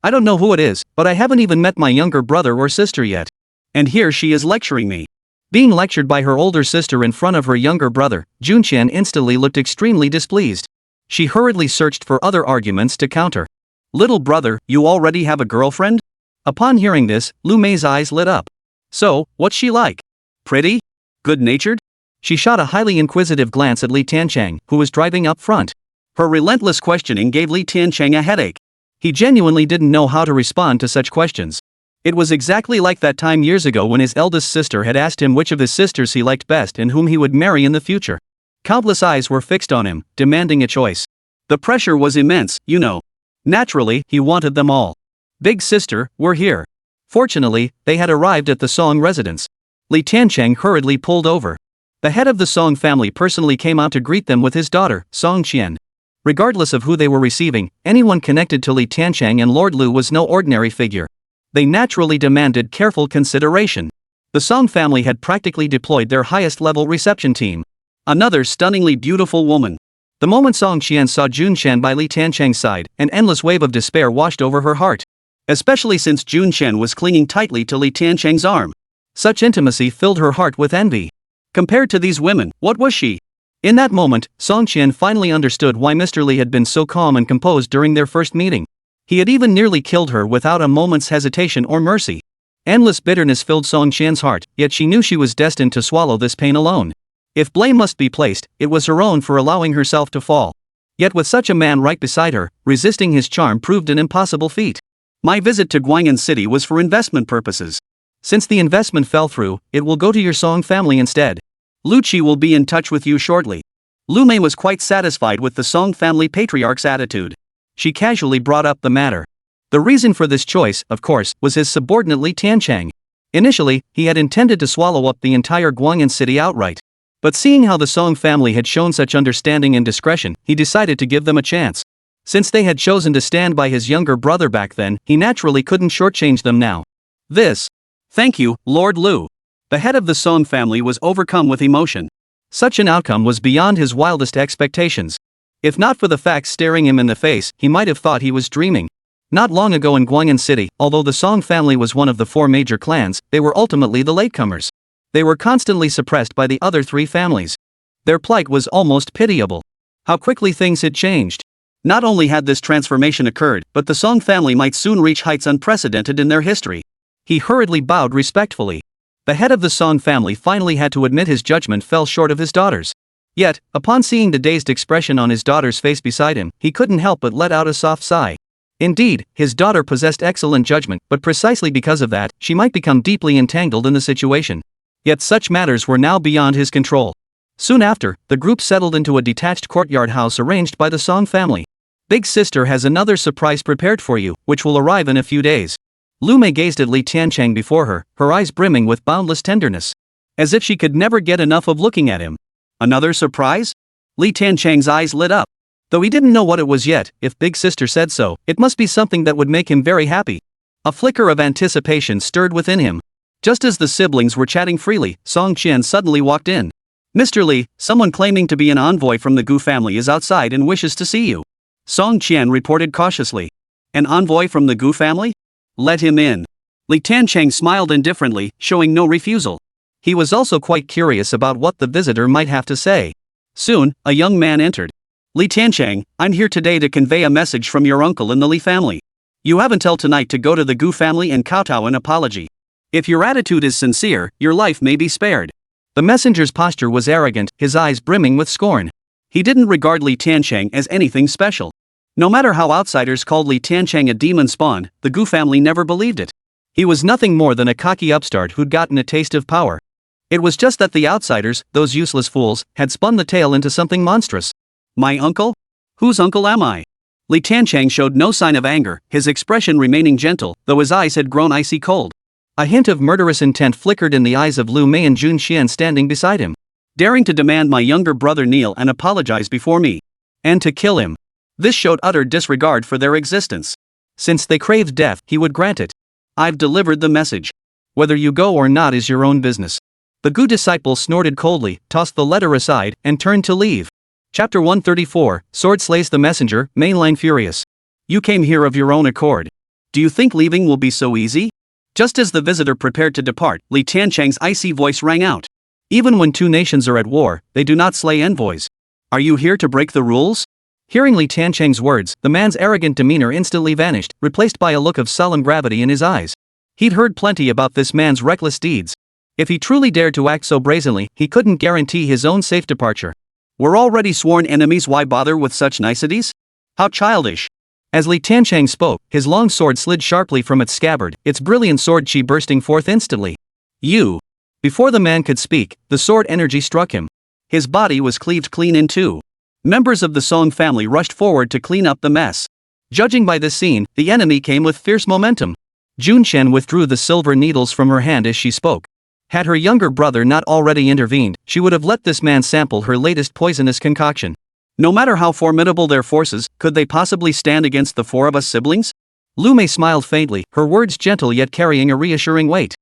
I don't know who it is, but I haven't even met my younger brother or sister yet. And here she is lecturing me. Being lectured by her older sister in front of her younger brother, Jun Qian instantly looked extremely displeased. She hurriedly searched for other arguments to counter. Little brother, you already have a girlfriend? Upon hearing this, Lu Mei's eyes lit up. So, what's she like? Pretty? Good-natured? She shot a highly inquisitive glance at Li Tiancheng, who was driving up front. Her relentless questioning gave Li Tiancheng a headache. He genuinely didn't know how to respond to such questions. It was exactly like that time years ago when his eldest sister had asked him which of his sisters he liked best and whom he would marry in the future. Countless eyes were fixed on him, demanding a choice. The pressure was immense, you know. Naturally, he wanted them all. Big sister, we're here. Fortunately, they had arrived at the Song residence. Li Tiancheng hurriedly pulled over. The head of the Song family personally came out to greet them with his daughter, Song Qian. Regardless of who they were receiving, anyone connected to Li Tiancheng and Lord Lu was no ordinary figure. They naturally demanded careful consideration. The Song family had practically deployed their highest-level reception team. Another stunningly beautiful woman. The moment Song Qian saw Jun Chen by Li Tiancheng's side, an endless wave of despair washed over her heart. Especially since Jun Chen was clinging tightly to Li Tiancheng's arm. Such intimacy filled her heart with envy. Compared to these women, what was she? In that moment, Song Qian finally understood why Mr. Li had been so calm and composed during their first meeting. He had even nearly killed her without a moment's hesitation or mercy. Endless bitterness filled Song Qian's heart, yet she knew she was destined to swallow this pain alone. If blame must be placed, it was her own for allowing herself to fall. Yet with such a man right beside her, resisting his charm proved an impossible feat. My visit to Guanyin City was for investment purposes. Since the investment fell through, it will go to your Song family instead. Lu Qi will be in touch with you shortly. Lu Mei was quite satisfied with the Song family patriarch's attitude. She casually brought up the matter. The reason for this choice, of course, was his subordinate Li Tiancheng. Initially, he had intended to swallow up the entire Guanyin City outright. But seeing how the Song family had shown such understanding and discretion, he decided to give them a chance. Since they had chosen to stand by his younger brother back then, he naturally couldn't shortchange them now. Thank you, Lord Lu. The head of the Song family was overcome with emotion. Such an outcome was beyond his wildest expectations. If not for the facts staring him in the face, he might have thought he was dreaming. Not long ago in Guanyin City, although the Song family was one of the 4 major clans, they were ultimately the latecomers. They were constantly suppressed by the other 3 families. Their plight was almost pitiable. How quickly things had changed. Not only had this transformation occurred, but the Song family might soon reach heights unprecedented in their history. He hurriedly bowed respectfully. The head of the Song family finally had to admit his judgment fell short of his daughter's. Yet, upon seeing the dazed expression on his daughter's face beside him, he couldn't help but let out a soft sigh. Indeed, his daughter possessed excellent judgment, but precisely because of that, she might become deeply entangled in the situation. Yet such matters were now beyond his control. Soon after, the group settled into a detached courtyard house arranged by the Song family. Big sister has another surprise prepared for you, which will arrive in a few days. Lu Mei gazed at Li Tiancheng before her, her eyes brimming with boundless tenderness. As if she could never get enough of looking at him. Another surprise? Li Tiancheng's eyes lit up. Though he didn't know what it was yet, if Big Sister said so, it must be something that would make him very happy. A flicker of anticipation stirred within him. Just as the siblings were chatting freely, Song Qian suddenly walked in. Mr. Li, someone claiming to be an envoy from the Gu family is outside and wishes to see you. Song Qian reported cautiously. An envoy from the Gu family? Let him in. Li Tiancheng smiled indifferently, showing no refusal. He was also quite curious about what the visitor might have to say. Soon, a young man entered. Li Tiancheng, I'm here today to convey a message from your uncle in the Li family. You have until tonight to go to the Gu family and kowtow an apology. If your attitude is sincere, your life may be spared. The messenger's posture was arrogant, his eyes brimming with scorn. He didn't regard Li Tiancheng as anything special. No matter how outsiders called Li Tiancheng a demon spawn, the Gu family never believed it. He was nothing more than a cocky upstart who'd gotten a taste of power. It was just that the outsiders, those useless fools, had spun the tale into something monstrous. My uncle? Whose uncle am I? Li Tiancheng showed no sign of anger, his expression remaining gentle, though his eyes had grown icy cold. A hint of murderous intent flickered in the eyes of Lu Mei and Jun Xian standing beside him. Daring to demand my younger brother kneel and apologize before me. And to kill him. This showed utter disregard for their existence. Since they craved death, he would grant it. I've delivered the message. Whether you go or not is your own business. The Gu disciple snorted coldly, tossed the letter aside, and turned to leave. Chapter 134, Sword Slays the Messenger, Mainline Furious. You came here of your own accord. Do you think leaving will be so easy? Just as the visitor prepared to depart, Li Tiancheng's icy voice rang out. Even when 2 nations are at war, they do not slay envoys. Are you here to break the rules? Hearing Li Tiancheng's words, the man's arrogant demeanor instantly vanished, replaced by a look of solemn gravity in his eyes. He'd heard plenty about this man's reckless deeds. If he truly dared to act so brazenly, he couldn't guarantee his own safe departure. We're already sworn enemies, why bother with such niceties? How childish. As Li Tiancheng spoke, his long sword slid sharply from its scabbard, its brilliant sword chi bursting forth instantly. You. Before the man could speak, the sword energy struck him. His body was cleaved clean in 2. Members of the Song family rushed forward to clean up the mess. Judging by this scene, the enemy came with fierce momentum. Jun Chen withdrew the silver needles from her hand as she spoke. Had her younger brother not already intervened, she would have let this man sample her latest poisonous concoction. No matter how formidable their forces, could they possibly stand against the 4 of us siblings? Lu Mei smiled faintly, her words gentle yet carrying a reassuring weight.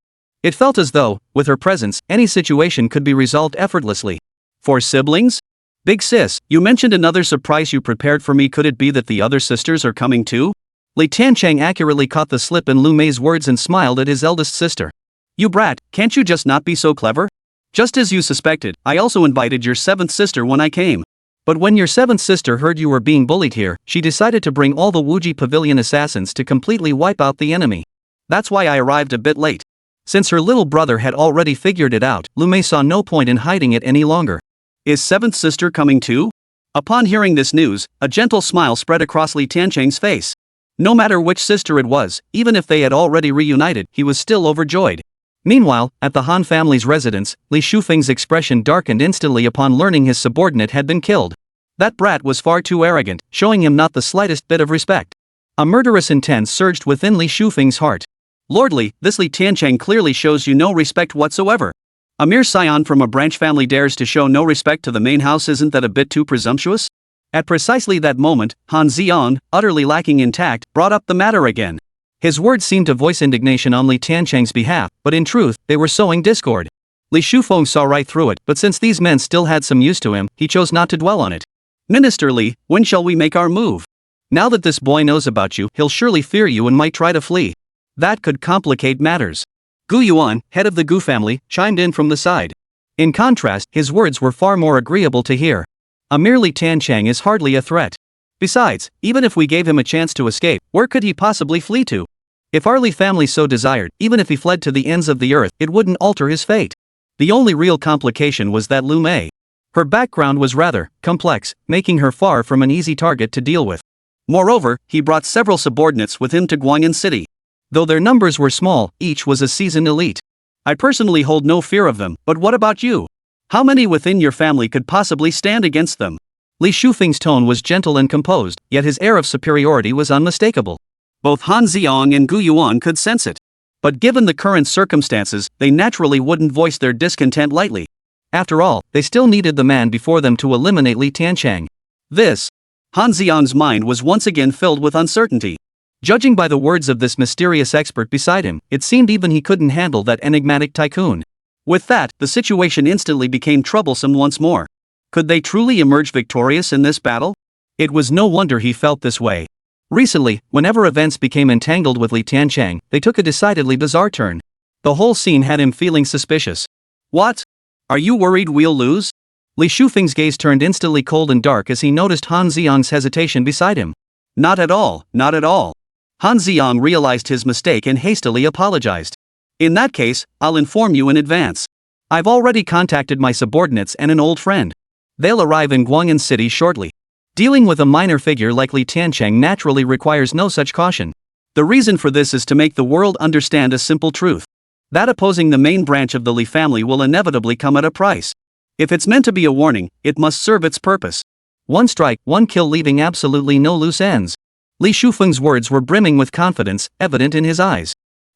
It felt as though, with her presence, any situation could be resolved effortlessly. 4 siblings? Big sis, you mentioned another surprise you prepared for me. Could it be that the other sisters are coming too? Li Tiancheng accurately caught the slip in Lu Mei's words and smiled at his eldest sister. You brat, can't you just not be so clever? Just as you suspected, I also invited your 7th sister when I came. But when your 7th sister heard you were being bullied here, she decided to bring all the Wuji Pavilion assassins to completely wipe out the enemy. That's why I arrived a bit late. Since her little brother had already figured it out, Lu Mei saw no point in hiding it any longer. Is 7th sister coming too? Upon hearing this news, a gentle smile spread across Li Tiancheng's face. No matter which sister it was, even if they had already reunited, he was still overjoyed. Meanwhile, at the Han family's residence, Li Shufeng's expression darkened instantly upon learning his subordinate had been killed. That brat was far too arrogant, showing him not the slightest bit of respect. A murderous intent surged within Li Shufeng's heart. Lordly, this Li Tiancheng clearly shows you no respect whatsoever. A mere scion from a branch family dares to show no respect to the main house. Isn't that a bit too presumptuous? At precisely that moment, Han Xiang, utterly lacking in tact, brought up the matter again. His words seemed to voice indignation on Li Tiancheng's behalf, but in truth, they were sowing discord. Li Shufeng saw right through it, but since these men still had some use to him, he chose not to dwell on it. Minister Li, when shall we make our move? Now that this boy knows about you, he'll surely fear you and might try to flee. That could complicate matters. Gu Yuan, head of the Gu family, chimed in from the side. In contrast, his words were far more agreeable to hear. A mere Li Tiancheng is hardly a threat. Besides, even if we gave him a chance to escape, where could he possibly flee to? If our Li family so desired, even if he fled to the ends of the earth, it wouldn't alter his fate. The only real complication was that Lu Mei. Her background was rather complex, making her far from an easy target to deal with. Moreover, he brought several subordinates with him to Guanyin City. Though their numbers were small, each was a seasoned elite. I personally hold no fear of them, but what about you? How many within your family could possibly stand against them? Li Shufeng's tone was gentle and composed, yet his air of superiority was unmistakable. Both Han Xiang and Gu Yuan could sense it. But given the current circumstances, they naturally wouldn't voice their discontent lightly. After all, they still needed the man before them to eliminate Li Tiancheng. Han Xiang's mind was once again filled with uncertainty. Judging by the words of this mysterious expert beside him, it seemed even he couldn't handle that enigmatic tycoon. With that, the situation instantly became troublesome once more. Could they truly emerge victorious in this battle? It was no wonder he felt this way. Recently, whenever events became entangled with Li Tiancheng, they took a decidedly bizarre turn. The whole scene had him feeling suspicious. What? Are you worried we'll lose? Li Shufeng's gaze turned instantly cold and dark as he noticed Han Xiang's hesitation beside him. Not at all, not at all. Han Xiang realized his mistake and hastily apologized. In that case, I'll inform you in advance. I've already contacted my subordinates and an old friend. They'll arrive in Guanyin City shortly. Dealing with a minor figure like Li Tiancheng naturally requires no such caution. The reason for this is to make the world understand a simple truth. That opposing the main branch of the Li family will inevitably come at a price. If it's meant to be a warning, it must serve its purpose. One strike, one kill, leaving absolutely no loose ends. Li Shufeng's words were brimming with confidence, evident in his eyes.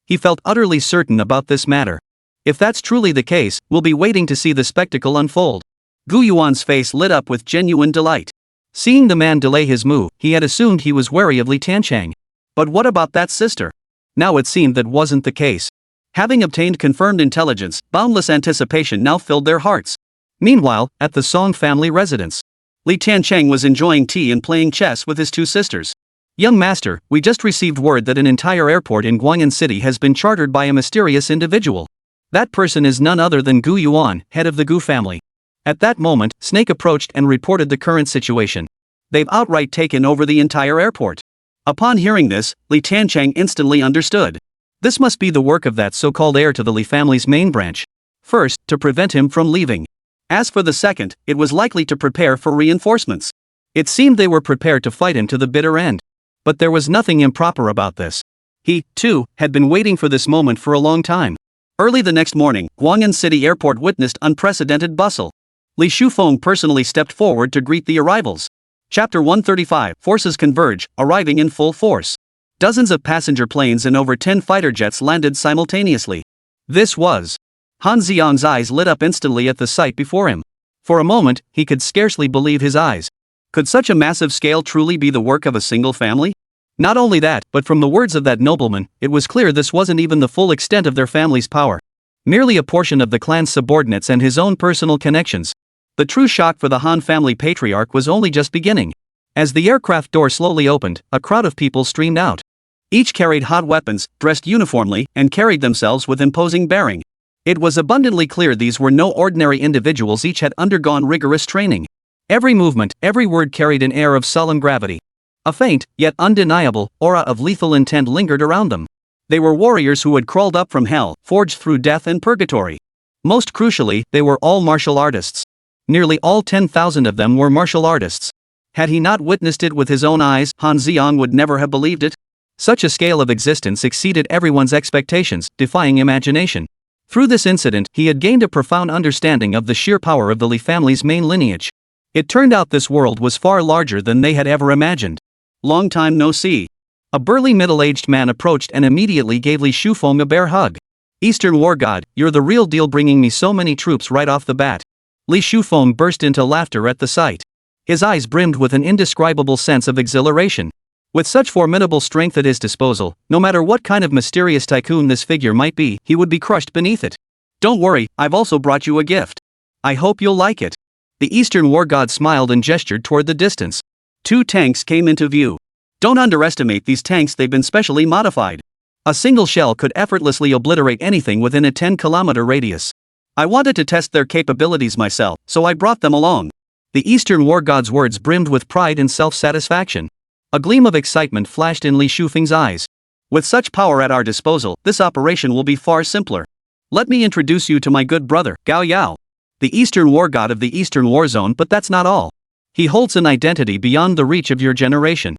He felt utterly certain about this matter. If that's truly the case, we'll be waiting to see the spectacle unfold. Gu Yuan's face lit up with genuine delight. Seeing the man delay his move, he had assumed he was wary of Li Tiancheng. But what about that sister? Now it seemed that wasn't the case. Having obtained confirmed intelligence, boundless anticipation now filled their hearts. Meanwhile, at the Song family residence, Li Tiancheng was enjoying tea and playing chess with his 2 sisters. Young master, we just received word that an entire airport in Guanyin City has been chartered by a mysterious individual. That person is none other than Gu Yuan, head of the Gu family. At that moment, Snake approached and reported the current situation. They've outright taken over the entire airport. Upon hearing this, Li Tiancheng instantly understood. This must be the work of that so-called heir to the Li family's main branch. First, to prevent him from leaving. As for the second, it was likely to prepare for reinforcements. It seemed they were prepared to fight him to the bitter end. But there was nothing improper about this. He, too, had been waiting for this moment for a long time. Early the next morning, Guanyin City Airport witnessed unprecedented bustle. Li Shufeng personally stepped forward to greet the arrivals. Chapter 135, Forces Converge, arriving in full force. Dozens of passenger planes and over 10 fighter jets landed simultaneously. This was. Han Xiang's eyes lit up instantly at the sight before him. For a moment, he could scarcely believe his eyes. Could such a massive scale truly be the work of a single family? Not only that, but from the words of that nobleman, it was clear this wasn't even the full extent of their family's power. Merely a portion of the clan's subordinates and his own personal connections. The true shock for the Han family patriarch was only just beginning. As the aircraft door slowly opened, a crowd of people streamed out. Each carried hot weapons, dressed uniformly, and carried themselves with imposing bearing. It was abundantly clear these were no ordinary individuals, each had undergone rigorous training. Every movement, every word carried an air of sullen gravity. A faint, yet undeniable, aura of lethal intent lingered around them. They were warriors who had crawled up from hell, forged through death and purgatory. Most crucially, they were all martial artists. Nearly all 10,000 of them were martial artists. Had he not witnessed it with his own eyes, Han Xiang would never have believed it. Such a scale of existence exceeded everyone's expectations, defying imagination. Through this incident, he had gained a profound understanding of the sheer power of the Li family's main lineage. It turned out this world was far larger than they had ever imagined. Long time no see. A burly middle-aged man approached and immediately gave Li Shufeng a bear hug. Eastern War God, you're the real deal, bringing me so many troops right off the bat. Li Shufeng burst into laughter at the sight. His eyes brimmed with an indescribable sense of exhilaration. With such formidable strength at his disposal, no matter what kind of mysterious tycoon this figure might be, he would be crushed beneath it. Don't worry, I've also brought you a gift. I hope you'll like it. The Eastern War God smiled and gestured toward the distance. 2 tanks came into view. Don't underestimate these tanks, they've been specially modified. A single shell could effortlessly obliterate anything within a 10-kilometer radius. I wanted to test their capabilities myself, so I brought them along. The Eastern War God's words brimmed with pride and self-satisfaction. A gleam of excitement flashed in Li Shufeng's eyes. With such power at our disposal, this operation will be far simpler. Let me introduce you to my good brother, Gao Yao. The Eastern War God of the Eastern War Zone, but that's not all. He holds an identity beyond the reach of your generation.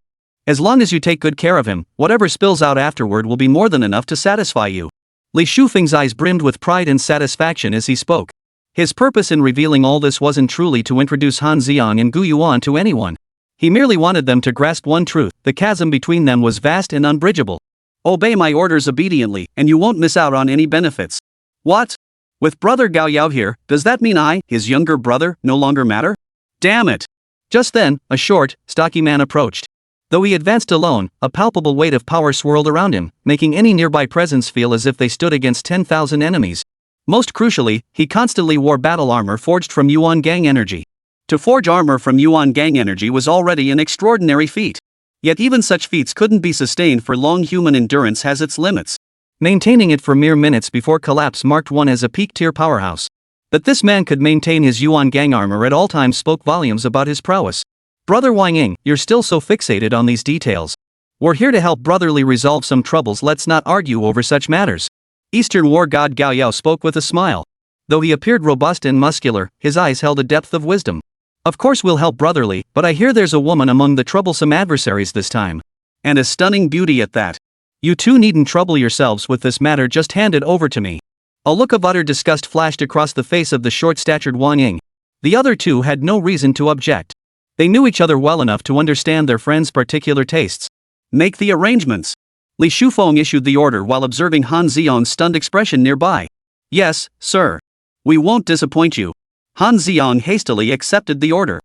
As long as you take good care of him, whatever spills out afterward will be more than enough to satisfy you. Li Shufeng's eyes brimmed with pride and satisfaction as he spoke. His purpose in revealing all this wasn't truly to introduce Han Xiang and Gu Yuan to anyone. He merely wanted them to grasp one truth: the chasm between them was vast and unbridgeable. Obey my orders obediently, and you won't miss out on any benefits. What? With brother Gao Yao here, does that mean I, his younger brother, no longer matter? Damn it! Just then, a short, stocky man approached. Though he advanced alone, a palpable weight of power swirled around him, making any nearby presence feel as if they stood against 10,000 enemies. Most crucially, he constantly wore battle armor forged from Yuan Gang energy. To forge armor from Yuan Gang energy was already an extraordinary feat. Yet even such feats couldn't be sustained for long. Human endurance has its limits. Maintaining it for mere minutes before collapse marked one as a peak-tier powerhouse. That this man could maintain his Yuan Gang armor at all times spoke volumes about his prowess. Brother Wang Ying, you're still so fixated on these details. We're here to help brotherly resolve some troubles, let's not argue over such matters. Eastern War God Gao Yao spoke with a smile. Though he appeared robust and muscular, his eyes held a depth of wisdom. Of course we'll help brotherly, but I hear there's a woman among the troublesome adversaries this time. And a stunning beauty at that. You two needn't trouble yourselves with this matter, just hand it over to me. A look of utter disgust flashed across the face of the short-statured Wang Ying. The other two had no reason to object. They knew each other well enough to understand their friend's particular tastes. Make the arrangements. Li Shufeng issued the order while observing Han Xiang's stunned expression nearby. Yes, sir. We won't disappoint you. Han Xiang hastily accepted the order.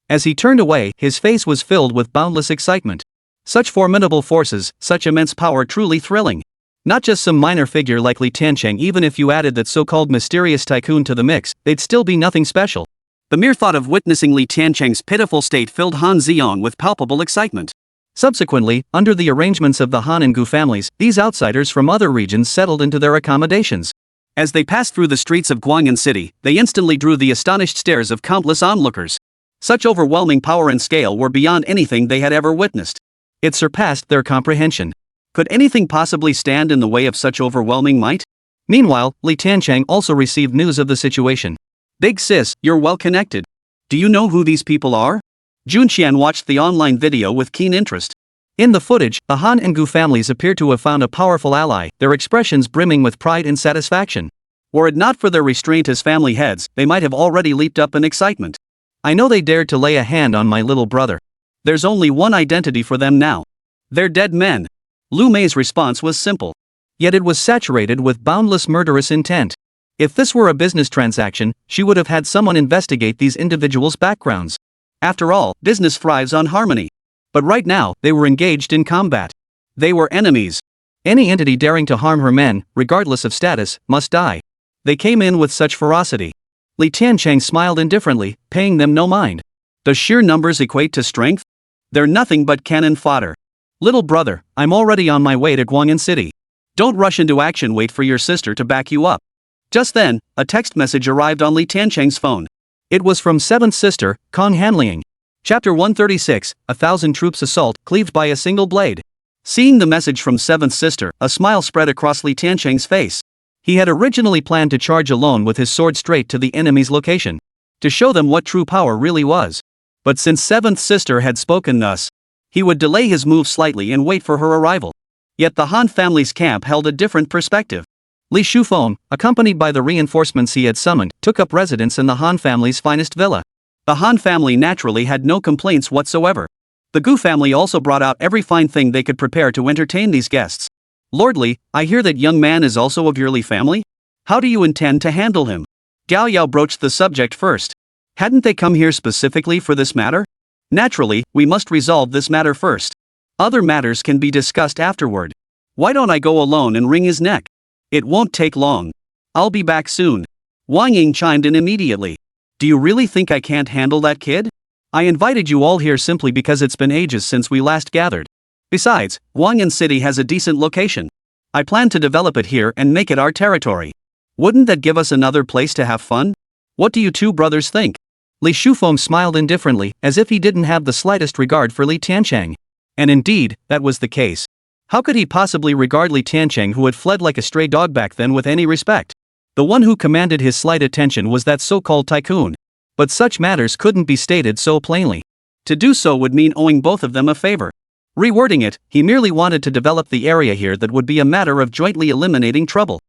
As he turned away, his face was filled with boundless excitement. Such formidable forces, such immense power, truly thrilling. Not just some minor figure like Li Tiancheng. Even if you added that so-called mysterious tycoon to the mix, they'd still be nothing special. The mere thought of witnessing Li Tiancheng's pitiful state filled Han Xiang with palpable excitement. Subsequently, under the arrangements of the Han and Gu families, these outsiders from other regions settled into their accommodations. As they passed through the streets of Guangyan City, they instantly drew the astonished stares of countless onlookers. Such overwhelming power and scale were beyond anything they had ever witnessed. It surpassed their comprehension. Could anything possibly stand in the way of such overwhelming might? Meanwhile, Li Tiancheng also received news of the situation. Big sis, you're well connected. Do you know who these people are? Junqian watched the online video with keen interest. In the footage, the Han and Gu families appear to have found a powerful ally, their expressions brimming with pride and satisfaction. Were it not for their restraint as family heads, they might have already leaped up in excitement. I know they dared to lay a hand on my little brother. There's only one identity for them now. They're dead men. Lu Mei's response was simple. Yet it was saturated with boundless murderous intent. If this were a business transaction, she would have had someone investigate these individuals' backgrounds. After all, business thrives on harmony. But right now, they were engaged in combat. They were enemies. Any entity daring to harm her men, regardless of status, must die. They came in with such ferocity. Li Tiancheng smiled indifferently, paying them no mind. Does sheer numbers equate to strength? They're nothing but cannon fodder. Little brother, I'm already on my way to Guang'an City. Don't rush into action, wait for your sister to back you up. Just then, a text message arrived on Li Tiancheng's phone. It was from 7th sister, Kong Hanliang. Chapter 136, 1,000 troops assault, cleaved by a single blade. Seeing the message from 7th sister, a smile spread across Li Tiancheng's face. He had originally planned to charge alone with his sword straight to the enemy's location, to show them what true power really was. But since 7th sister had spoken thus, he would delay his move slightly and wait for her arrival. Yet the Han family's camp held a different perspective. Li Shufeng, accompanied by the reinforcements he had summoned, took up residence in the Han family's finest villa. The Han family naturally had no complaints whatsoever. The Gu family also brought out every fine thing they could prepare to entertain these guests. Lord Li, I hear that young man is also of your Li family? How do you intend to handle him? Gao Yao broached the subject first. Hadn't they come here specifically for this matter? Naturally, we must resolve this matter first. Other matters can be discussed afterward. Why don't I go alone and wring his neck? It won't take long. I'll be back soon. Wang Ying chimed in immediately. Do you really think I can't handle that kid? I invited you all here simply because it's been ages since we last gathered. Besides, Guang'an City has a decent location. I plan to develop it here and make it our territory. Wouldn't that give us another place to have fun? What do you two brothers think? Li Shufeng smiled indifferently, as if he didn't have the slightest regard for Li Tiancheng. And indeed, that was the case. How could he possibly regard Li Tiancheng, who had fled like a stray dog back then, with any respect? The one who commanded his slight attention was that so-called tycoon. But such matters couldn't be stated so plainly. To do so would mean owing both of them a favor. Rewording it, he merely wanted to develop the area here that would be a matter of jointly eliminating trouble.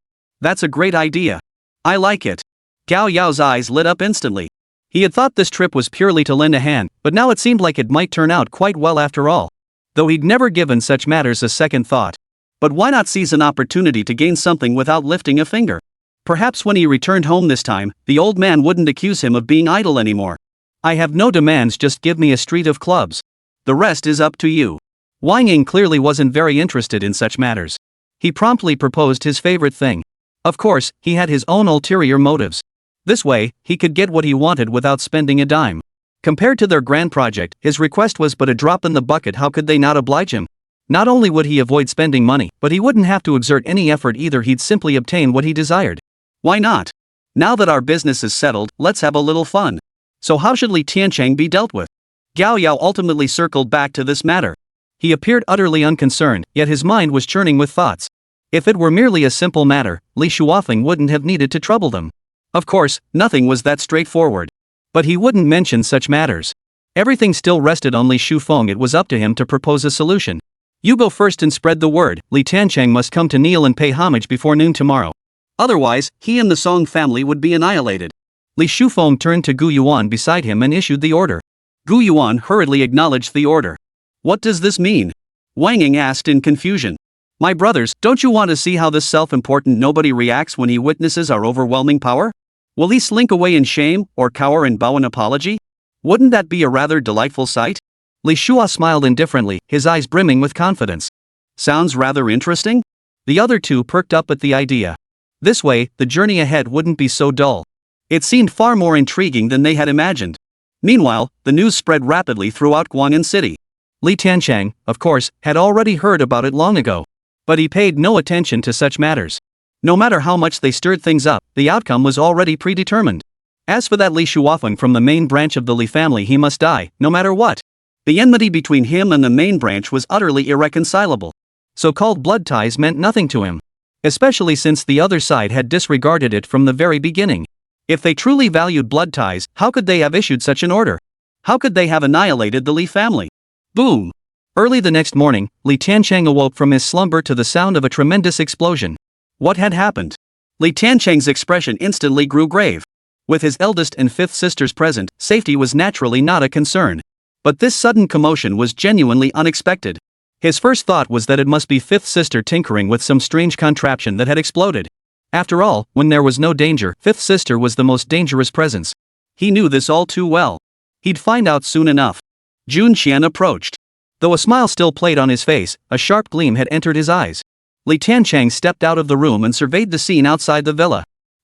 That's a great idea. I like it. Gao Yao's eyes lit up instantly. He had thought this trip was purely to lend a hand, but now it seemed like it might turn out quite well after all. Though he'd never given such matters a second thought. But why not seize an opportunity to gain something without lifting a finger? Perhaps when he returned home this time, the old man wouldn't accuse him of being idle anymore. I have no demands, just give me a street of clubs. The rest is up to you. Wang Ying clearly wasn't very interested in such matters. He promptly proposed his favorite thing. Of course, he had his own ulterior motives. This way, he could get what he wanted without spending a dime. Compared to their grand project, his request was but a drop in the bucket. How could they not oblige him? Not only would he avoid spending money, but he wouldn't have to exert any effort either. He'd simply obtain what he desired. Why not? Now that our business is settled, let's have a little fun. So how should Li Tiancheng be dealt with? Gao Yao ultimately circled back to this matter. He appeared utterly unconcerned, yet his mind was churning with thoughts. If it were merely a simple matter, Li Shuofeng wouldn't have needed to trouble them. Of course, nothing was that straightforward. But he wouldn't mention such matters. Everything still rested on Li Shufeng. It was up to him to propose a solution. You go first and spread the word. Li Tiancheng must come to kneel and pay homage before noon tomorrow. Otherwise, he and the Song family would be annihilated. Li Shufeng turned to Gu Yuan beside him and issued the order. Gu Yuan hurriedly acknowledged the order. What does this mean? Wang Ying asked in confusion. My brothers, don't you want to see how this self-important nobody reacts when he witnesses our overwhelming power? Will he slink away in shame, or cower and bow an apology? Wouldn't that be a rather delightful sight? Li Shua smiled indifferently, his eyes brimming with confidence. Sounds rather interesting? The other two perked up at the idea. This way, the journey ahead wouldn't be so dull. It seemed far more intriguing than they had imagined. Meanwhile, the news spread rapidly throughout Guang'an City. Li Tiancheng, of course, had already heard about it long ago. But he paid no attention to such matters. No matter how much they stirred things up, the outcome was already predetermined. As for that Li Shuofeng from the main branch of the Li family, he must die, no matter what. The enmity between him and the main branch was utterly irreconcilable. So-called blood ties meant nothing to him. Especially since the other side had disregarded it from the very beginning. If they truly valued blood ties, how could they have issued such an order? How could they have annihilated the Li family? Boom! Early the next morning, Li Tiancheng awoke from his slumber to the sound of a tremendous explosion. What had happened? Li Tiancheng's expression instantly grew grave. With his eldest and fifth sisters present, safety was naturally not a concern. But this sudden commotion was genuinely unexpected. His first thought was that it must be fifth sister tinkering with some strange contraption that had exploded. After all, when there was no danger, fifth sister was the most dangerous presence. He knew this all too well. He'd find out soon enough. Jun Qian approached. Though a smile still played on his face, a sharp gleam had entered his eyes. Li Tiancheng stepped out of the room and surveyed the scene outside the villa.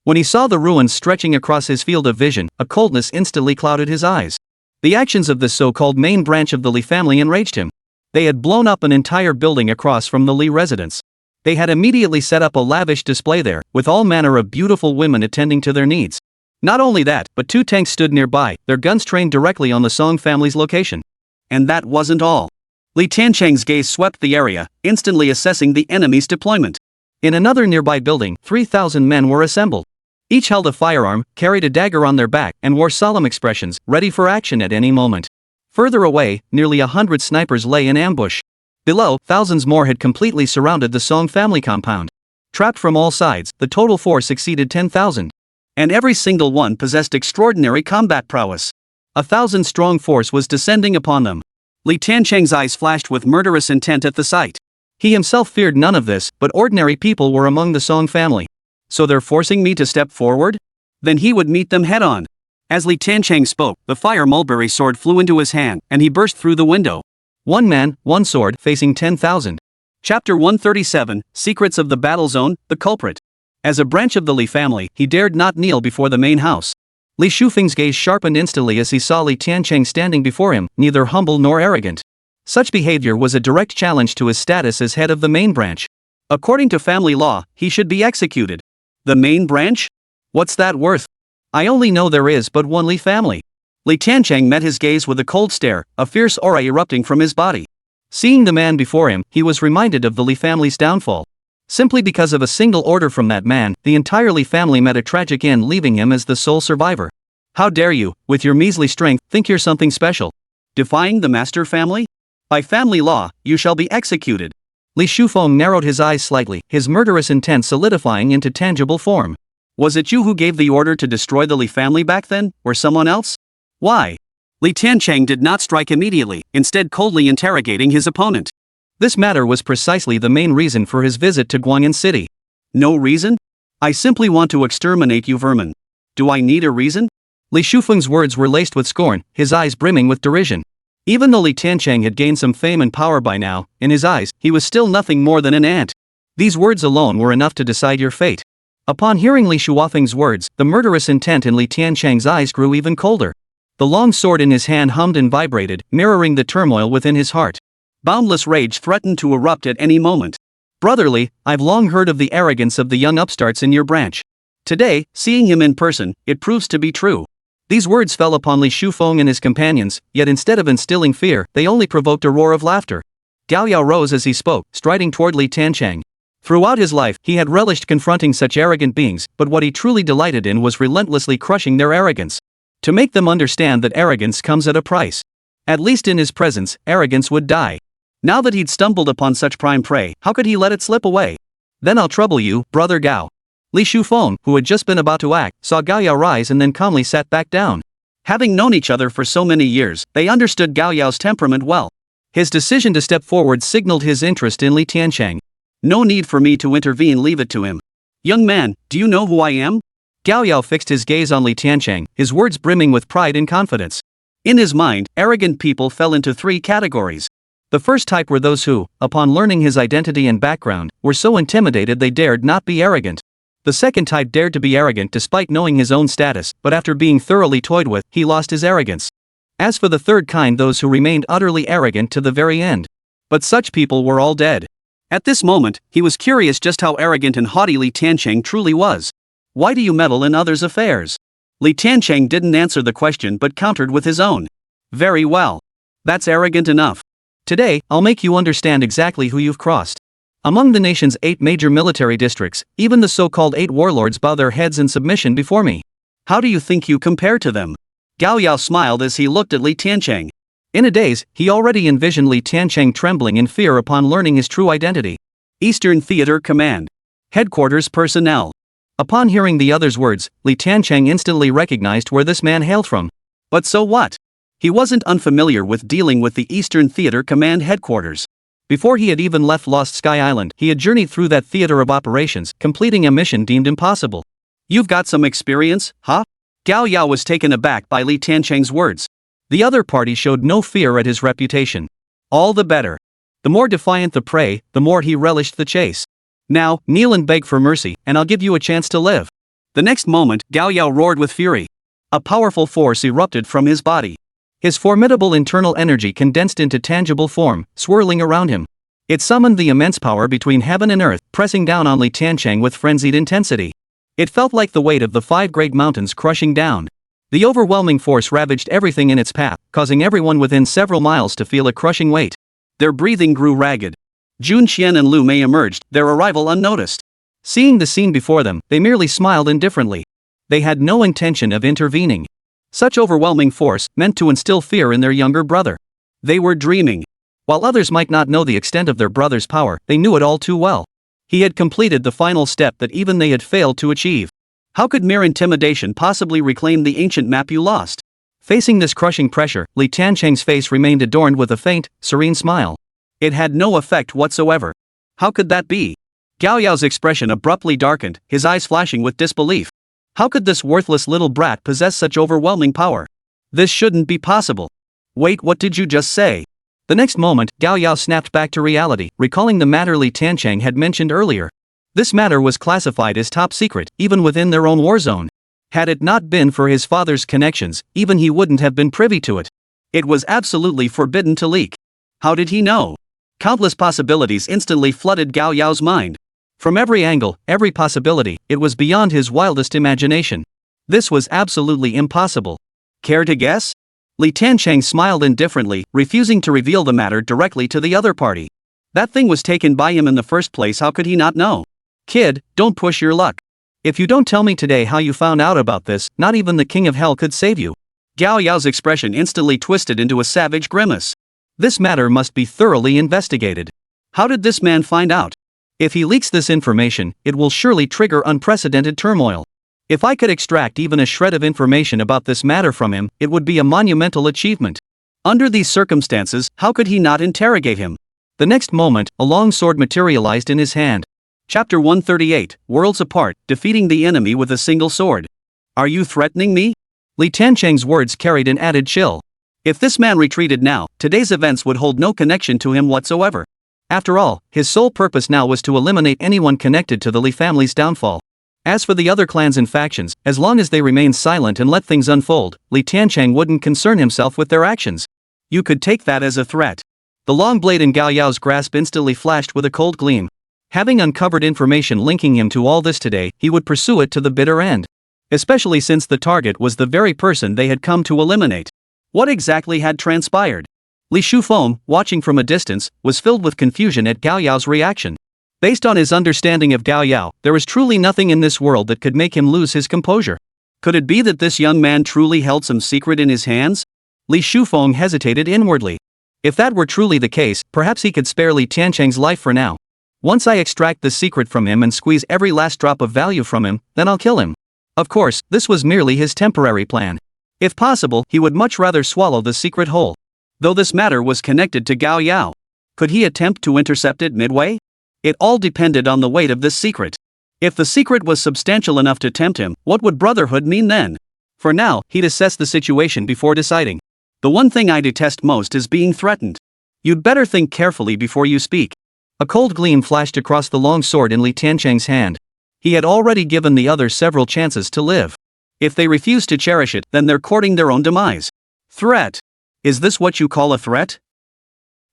When he saw the ruins stretching across his field of vision, a coldness instantly clouded his eyes. The actions of this so-called main branch of the Li family enraged him. They had blown up an entire building across from the Li residence. They had immediately set up a lavish display there, with all manner of beautiful women attending to their needs. Not only that, but 2 tanks stood nearby, their guns trained directly on the Song family's location. And that wasn't all. Li Tiancheng's gaze swept the area, instantly assessing the enemy's deployment. In another nearby building, 3,000 men were assembled. Each held a firearm, carried a dagger on their back, and wore solemn expressions, ready for action at any moment. Further away, nearly 100 snipers lay in ambush. Below, thousands more had completely surrounded the Song family compound. Trapped from all sides, the total force exceeded 10,000. And every single one possessed extraordinary combat prowess. 1,000-strong force was descending upon them. Li Tiancheng's eyes flashed with murderous intent at the sight. He himself feared none of this, but ordinary people were among the Song family. So they're forcing me to step forward? Then he would meet them head-on. As Li Tiancheng spoke, the fire mulberry sword flew into his hand, and he burst through the window. 1 man, 1 sword, facing 10,000. Chapter 137, Secrets of the Battle Zone, The Culprit. As a branch of the Li family, he dared not kneel before the main house. Li Shufeng's gaze sharpened instantly as he saw Li Tiancheng standing before him, neither humble nor arrogant. Such behavior was a direct challenge to his status as head of the main branch. According to family law, he should be executed. The main branch? What's that worth? I only know there is but one Li family. Li Tiancheng met his gaze with a cold stare, a fierce aura erupting from his body. Seeing the man before him, he was reminded of the Li family's downfall. Simply because of a single order from that man, the entire Li family met a tragic end, leaving him as the sole survivor. How dare you, with your measly strength, think you're something special? Defying the master family? By family law, you shall be executed. Li Shufeng narrowed his eyes slightly, his murderous intent solidifying into tangible form. Was it you who gave the order to destroy the Li family back then, or someone else? Why? Li Tiancheng did not strike immediately, instead coldly interrogating his opponent. This matter was precisely the main reason for his visit to Guangyan City. No reason? I simply want to exterminate you vermin. Do I need a reason? Li Shufeng's words were laced with scorn, his eyes brimming with derision. Even though Li Tiancheng had gained some fame and power by now, in his eyes, he was still nothing more than an ant. These words alone were enough to decide your fate. Upon hearing Li Shuofeng's words, the murderous intent in Li Tiancheng's eyes grew even colder. The long sword in his hand hummed and vibrated, mirroring the turmoil within his heart. Boundless rage threatened to erupt at any moment. Brotherly, I've long heard of the arrogance of the young upstarts in your branch. Today, seeing him in person, it proves to be true. These words fell upon Li Shufeng and his companions, yet instead of instilling fear, they only provoked a roar of laughter. Gao Yao rose as he spoke, striding toward Li Tiancheng. Throughout his life, he had relished confronting such arrogant beings, but what he truly delighted in was relentlessly crushing their arrogance. To make them understand that arrogance comes at a price. At least in his presence, arrogance would die. Now that he'd stumbled upon such prime prey, how could he let it slip away? Then I'll trouble you, brother Gao. Li Shufeng, who had just been about to act, saw Gao Yao rise and then calmly sat back down. Having known each other for so many years, they understood Gao Yao's temperament well. His decision to step forward signaled his interest in Li Tiancheng. No need for me to intervene, leave it to him. Young man, do you know who I am? Gao Yao fixed his gaze on Li Tiancheng, his words brimming with pride and confidence. In his mind, arrogant people fell into 3 categories. The first type were those who, upon learning his identity and background, were so intimidated they dared not be arrogant. The second type dared to be arrogant despite knowing his own status, but after being thoroughly toyed with, he lost his arrogance. As for the third kind, those who remained utterly arrogant to the very end. But such people were all dead. At this moment, he was curious just how arrogant and haughty Li Tiancheng truly was. Why do you meddle in others' affairs? Li Tiancheng didn't answer the question but countered with his own. Very well. That's arrogant enough. Today, I'll make you understand exactly who you've crossed. Among the nation's 8 major military districts, even the so-called 8 warlords bow their heads in submission before me. How do you think you compare to them? Gao Yao smiled as he looked at Li Tiancheng. In a daze, he already envisioned Li Tiancheng trembling in fear upon learning his true identity. Eastern Theater Command. Headquarters Personnel. Upon hearing the other's words, Li Tiancheng instantly recognized where this man hailed from. But so what? He wasn't unfamiliar with dealing with the Eastern Theater Command headquarters. Before he had even left Lost Sky Island, he had journeyed through that theater of operations, completing a mission deemed impossible. You've got some experience, huh? Gao Yao was taken aback by Li Tiancheng's words. The other party showed no fear at his reputation. All the better. The more defiant the prey, the more he relished the chase. Now, kneel and beg for mercy, and I'll give you a chance to live. The next moment, Gao Yao roared with fury. A powerful force erupted from his body. His formidable internal energy condensed into tangible form, swirling around him. It summoned the immense power between heaven and earth, pressing down on Tiancheng with frenzied intensity. It felt like the weight of the 5 great mountains crushing down. The overwhelming force ravaged everything in its path, causing everyone within several miles to feel a crushing weight. Their breathing grew ragged. Jun Qian and Lu Mei emerged, their arrival unnoticed. Seeing the scene before them, they merely smiled indifferently. They had no intention of intervening. Such overwhelming force meant to instill fear in their younger brother. They were dreaming. While others might not know the extent of their brother's power, they knew it all too well. He had completed the final step that even they had failed to achieve. How could mere intimidation possibly reclaim the ancient map you lost? Facing this crushing pressure, Tiancheng's face remained adorned with a faint, serene smile. It had no effect whatsoever. How could that be? Gao Yao's expression abruptly darkened, his eyes flashing with disbelief. How could this worthless little brat possess such overwhelming power? This shouldn't be possible. Wait, what did you just say? The next moment, Gao Yao snapped back to reality, recalling the matter Tiancheng had mentioned earlier. This matter was classified as top secret, even within their own war zone. Had it not been for his father's connections, even he wouldn't have been privy to it. It was absolutely forbidden to leak. How did he know? Countless possibilities instantly flooded Gao Yao's mind. From every angle, every possibility, it was beyond his wildest imagination. This was absolutely impossible. Care to guess? Tiancheng smiled indifferently, refusing to reveal the matter directly to the other party. That thing was taken by him in the first place, how could he not know? Kid, don't push your luck. If you don't tell me today how you found out about this, not even the King of Hell could save you. Gao Yao's expression instantly twisted into a savage grimace. This matter must be thoroughly investigated. How did this man find out? If he leaks this information, it will surely trigger unprecedented turmoil. If I could extract even a shred of information about this matter from him, it would be a monumental achievement. Under these circumstances, how could he not interrogate him? The next moment, a long sword materialized in his hand. Chapter 138, Worlds Apart, Defeating the Enemy with a Single Sword. Are you threatening me? Tiancheng's words carried an added chill. If this man retreated now, today's events would hold no connection to him whatsoever. After all, his sole purpose now was to eliminate anyone connected to the Li family's downfall. As for the other clans and factions, as long as they remained silent and let things unfold, Tiancheng wouldn't concern himself with their actions. You could take that as a threat. The long blade in Gao Yao's grasp instantly flashed with a cold gleam. Having uncovered information linking him to all this today, he would pursue it to the bitter end. Especially since the target was the very person they had come to eliminate. What exactly had transpired? Li Shufeng, watching from a distance, was filled with confusion at Gao Yao's reaction. Based on his understanding of Gao Yao, there was truly nothing in this world that could make him lose his composure. Could it be that this young man truly held some secret in his hands? Li Shufeng hesitated inwardly. If that were truly the case, perhaps he could spare Tiancheng's life for now. Once I extract the secret from him and squeeze every last drop of value from him, then I'll kill him. Of course, this was merely his temporary plan. If possible, he would much rather swallow the secret whole. Though this matter was connected to Gao Yao, could he attempt to intercept it midway? It all depended on the weight of this secret. If the secret was substantial enough to tempt him, what would brotherhood mean then? For now, he'd assess the situation before deciding. The one thing I detest most is being threatened. You'd better think carefully before you speak. A cold gleam flashed across the long sword in Tiancheng's hand. He had already given the others several chances to live. If they refuse to cherish it, then they're courting their own demise. Threat. Is this what you call a threat?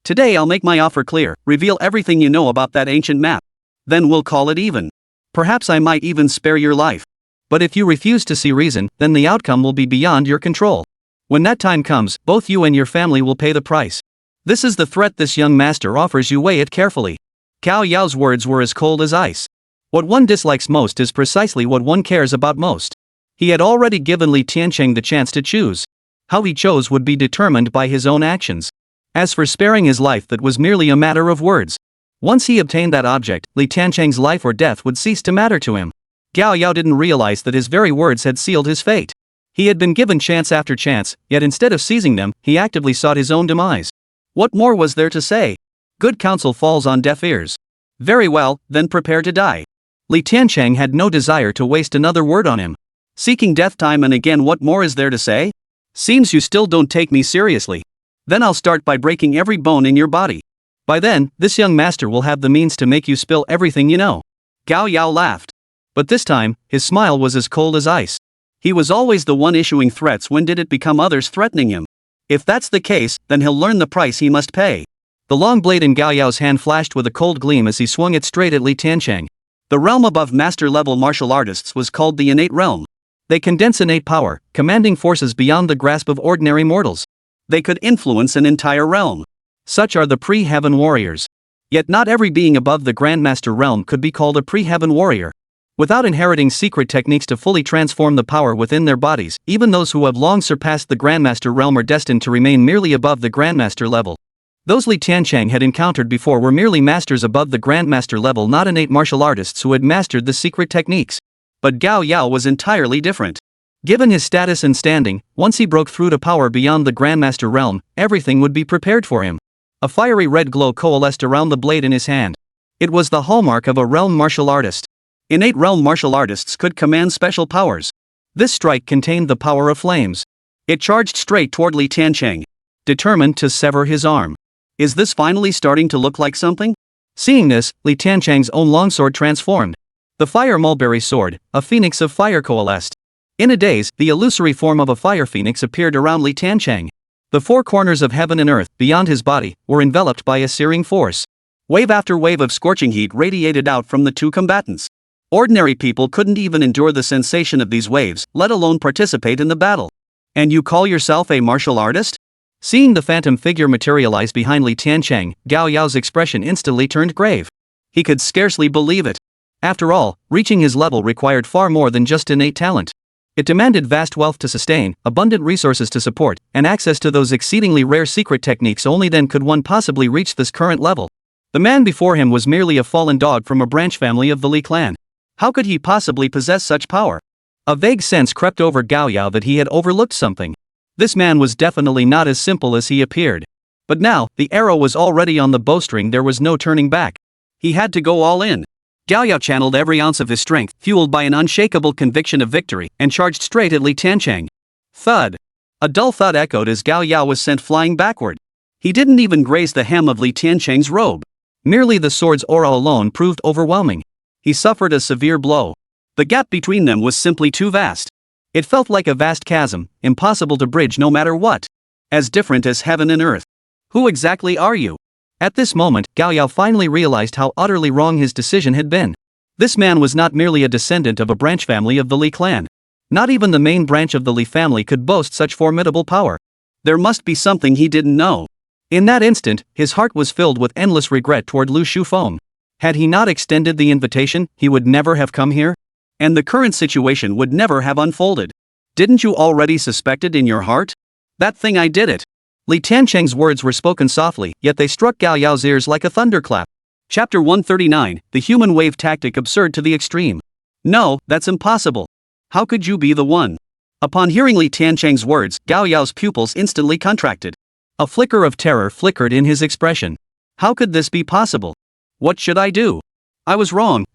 Today I'll make my offer clear, reveal everything you know about that ancient map. Then we'll call it even. Perhaps I might even spare your life. But if you refuse to see reason, then the outcome will be beyond your control. When that time comes, both you and your family will pay the price. This is the threat this young master offers you, weigh it carefully. Gao Yao's words were as cold as ice. What one dislikes most is precisely what one cares about most. He had already given Tiancheng the chance to choose. How he chose would be determined by his own actions. As for sparing his life, that was merely a matter of words. Once he obtained that object, Tiancheng's life or death would cease to matter to him. Gao Yao didn't realize that his very words had sealed his fate. He had been given chance after chance, yet instead of seizing them, he actively sought his own demise. What more was there to say? Good counsel falls on deaf ears. Very well, then prepare to die. Tiancheng had no desire to waste another word on him. Seeking death time and again, what more is there to say? Seems you still don't take me seriously. Then I'll start by breaking every bone in your body. By then, this young master will have the means to make you spill everything you know. Gao Yao laughed. But this time, his smile was as cold as ice. He was always the one issuing threats. When did it become others threatening him? If that's the case, then he'll learn the price he must pay. The long blade in Gao Yao's hand flashed with a cold gleam as he swung it straight at Li Tiancheng. The realm above master-level martial artists was called the innate realm. They condense innate power, commanding forces beyond the grasp of ordinary mortals. They could influence an entire realm. Such are the pre-heaven warriors. Yet not every being above the Grandmaster realm could be called a pre-heaven warrior. Without inheriting secret techniques to fully transform the power within their bodies, even those who have long surpassed the Grandmaster realm are destined to remain merely above the Grandmaster level. Those Li Tiancheng had encountered before were merely masters above the Grandmaster level, not innate martial artists who had mastered the secret techniques. But Gao Yao was entirely different. Given his status and standing, once he broke through to power beyond the Grandmaster realm, everything would be prepared for him. A fiery red glow coalesced around the blade in his hand. It was the hallmark of a realm martial artist. Innate realm martial artists could command special powers. This strike contained the power of flames. It charged straight toward Li Tiancheng, determined to sever his arm. Is this finally starting to look like something? Seeing this, Li Tiancheng's own longsword transformed. The fire mulberry sword, a phoenix of fire, coalesced. In a daze, the illusory form of a fire phoenix appeared around Li Tiancheng. The four corners of heaven and earth, beyond his body, were enveloped by a searing force. Wave after wave of scorching heat radiated out from the two combatants. Ordinary people couldn't even endure the sensation of these waves, let alone participate in the battle. And you call yourself a martial artist? Seeing the phantom figure materialize behind Li Tiancheng, Gao Yao's expression instantly turned grave. He could scarcely believe it. After all, reaching his level required far more than just innate talent. It demanded vast wealth to sustain, abundant resources to support, and access to those exceedingly rare secret techniques. Only then could one possibly reach this current level. The man before him was merely a fallen dog from a branch family of the Li clan. How could he possibly possess such power? A vague sense crept over Gao Yao that he had overlooked something. This man was definitely not as simple as he appeared. But now, the arrow was already on the bowstring. There was no turning back. He had to go all in. Gao Yao channeled every ounce of his strength, fueled by an unshakable conviction of victory, and charged straight at Li Tiancheng. Thud! A dull thud echoed as Gao Yao was sent flying backward. He didn't even graze the hem of Li Tiancheng's robe. Merely the sword's aura alone proved overwhelming. He suffered a severe blow. The gap between them was simply too vast. It felt like a vast chasm, impossible to bridge no matter what. As different as heaven and earth. Who exactly are you? At this moment, Gao Yao finally realized how utterly wrong his decision had been. This man was not merely a descendant of a branch family of the Li clan. Not even the main branch of the Li family could boast such formidable power. There must be something he didn't know. In that instant, his heart was filled with endless regret toward Lu Shufeng. Had he not extended the invitation, he would never have come here. And the current situation would never have unfolded. Didn't you already suspect it in your heart? That thing, I did it. Li Tiancheng's words were spoken softly, yet they struck Gao Yao's ears like a thunderclap. Chapter 139, The Human Wave Tactic absurd to the extreme. No, that's impossible. How could you be the one? Upon hearing Li Tiancheng's words, Gao Yao's pupils instantly contracted. A flicker of terror flickered in his expression. How could this be possible? What should I do? I was wrong.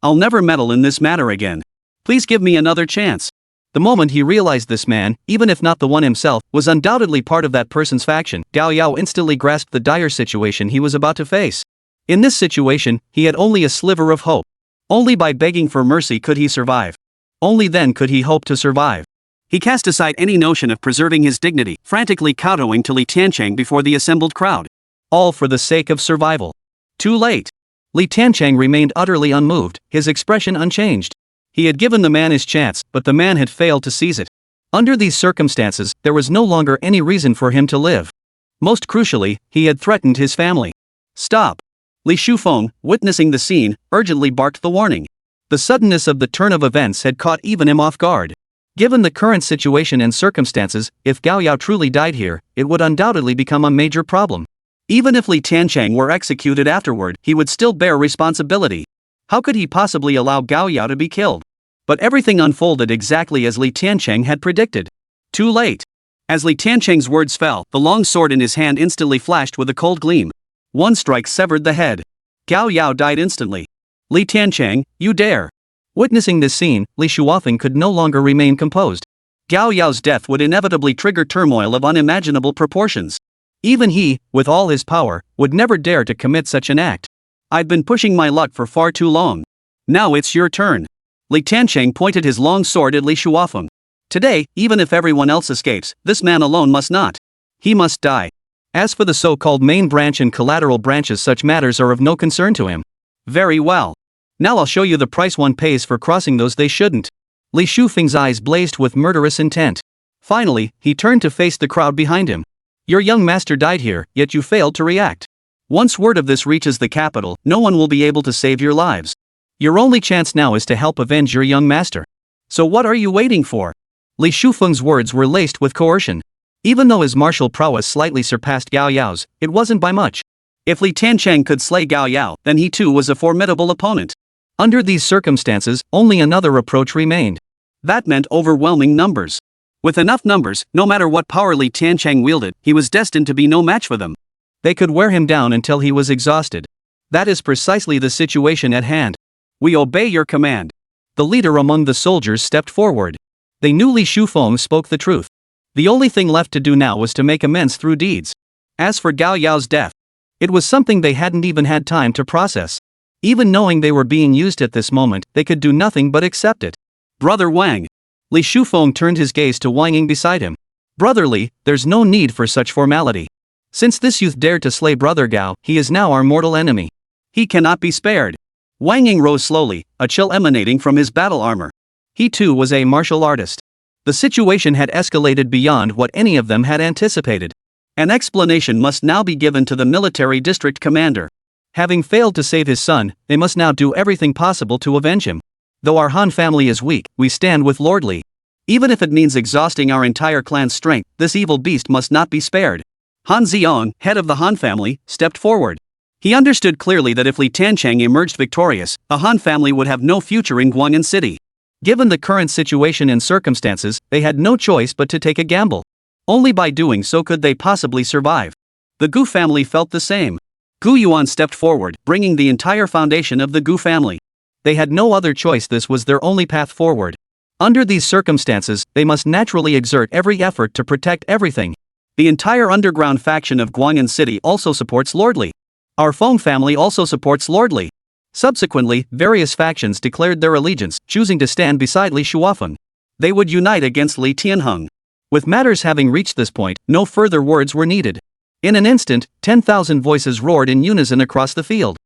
I'll never meddle in this matter again. Please give me another chance. The moment he realized this man, even if not the one himself, was undoubtedly part of that person's faction, Gao Yao instantly grasped the dire situation he was about to face. In this situation, he had only a sliver of hope. Only by begging for mercy could he survive. Only then could he hope to survive. He cast aside any notion of preserving his dignity, frantically kowtowing to Li Tiancheng before the assembled crowd. All for the sake of survival. Too late. Li Tiancheng remained utterly unmoved, his expression unchanged. He had given the man his chance, but the man had failed to seize it. Under these circumstances, there was no longer any reason for him to live. Most crucially, he had threatened his family. Stop! Li Shufeng, witnessing the scene, urgently barked the warning. The suddenness of the turn of events had caught even him off guard. Given the current situation and circumstances, if Gao Yao truly died here, it would undoubtedly become a major problem. Even if Li Tiancheng were executed afterward, he would still bear responsibility. How could he possibly allow Gao Yao to be killed? But everything unfolded exactly as Li Tiancheng had predicted. Too late. As Li Tiancheng's words fell, the long sword in his hand instantly flashed with a cold gleam. One strike severed the head. Gao Yao died instantly. Li Tiancheng, you dare! Witnessing this scene, Li Shuofeng could no longer remain composed. Gao Yao's death would inevitably trigger turmoil of unimaginable proportions. Even he, with all his power, would never dare to commit such an act. I've been pushing my luck for far too long. Now it's your turn. Li Tiancheng pointed his long sword at Li Shuofeng. Today, even if everyone else escapes, this man alone must not. He must die. As for the so-called main branch and collateral branches, such matters are of no concern to him. Very well. Now I'll show you the price one pays for crossing those they shouldn't. Li Shufeng's eyes blazed with murderous intent. Finally, he turned to face the crowd behind him. Your young master died here, yet you failed to react. Once word of this reaches the capital, no one will be able to save your lives. Your only chance now is to help avenge your young master. So what are you waiting for? Li Shufeng's words were laced with coercion. Even though his martial prowess slightly surpassed Gao Yao's, it wasn't by much. If Li Tiancheng could slay Gao Yao, then he too was a formidable opponent. Under these circumstances, only another approach remained. That meant overwhelming numbers. With enough numbers, no matter what power Li Tiancheng wielded, he was destined to be no match for them. They could wear him down until he was exhausted. That is precisely the situation at hand. We obey your command. The leader among the soldiers stepped forward. They knew Li Shufeng spoke the truth. The only thing left to do now was to make amends through deeds. As for Gao Yao's death, it was something they hadn't even had time to process. Even knowing they were being used at this moment, they could do nothing but accept it. Brother Wang. Li Shufeng turned his gaze to Wang Ying beside him. Brother Li, there's no need for such formality. Since this youth dared to slay Brother Gao, he is now our mortal enemy. He cannot be spared. Wang Ying rose slowly, a chill emanating from his battle armor. He too was a martial artist. The situation had escalated beyond what any of them had anticipated. An explanation must now be given to the military district commander. Having failed to save his son, they must now do everything possible to avenge him. Though our Han family is weak, we stand with Lord Li. Even if it means exhausting our entire clan's strength, this evil beast must not be spared. Han Ziong, head of the Han family, stepped forward. He understood clearly that if Li Tiancheng emerged victorious, the Han family would have no future in Guanyin City. Given the current situation and circumstances, they had no choice but to take a gamble. Only by doing so could they possibly survive. The Gu family felt the same. Gu Yuan stepped forward, bringing the entire foundation of the Gu family. They had no other choice, this was their only path forward. Under these circumstances, they must naturally exert every effort to protect everything. The entire underground faction of Guanyin City also supports Lord Li. Our Feng family also supports Lord Li. Subsequently, various factions declared their allegiance, choosing to stand beside Li Shuofeng. They would unite against Li Tianheng. With matters having reached this point, no further words were needed. In an instant, 10,000 voices roared in unison across the field.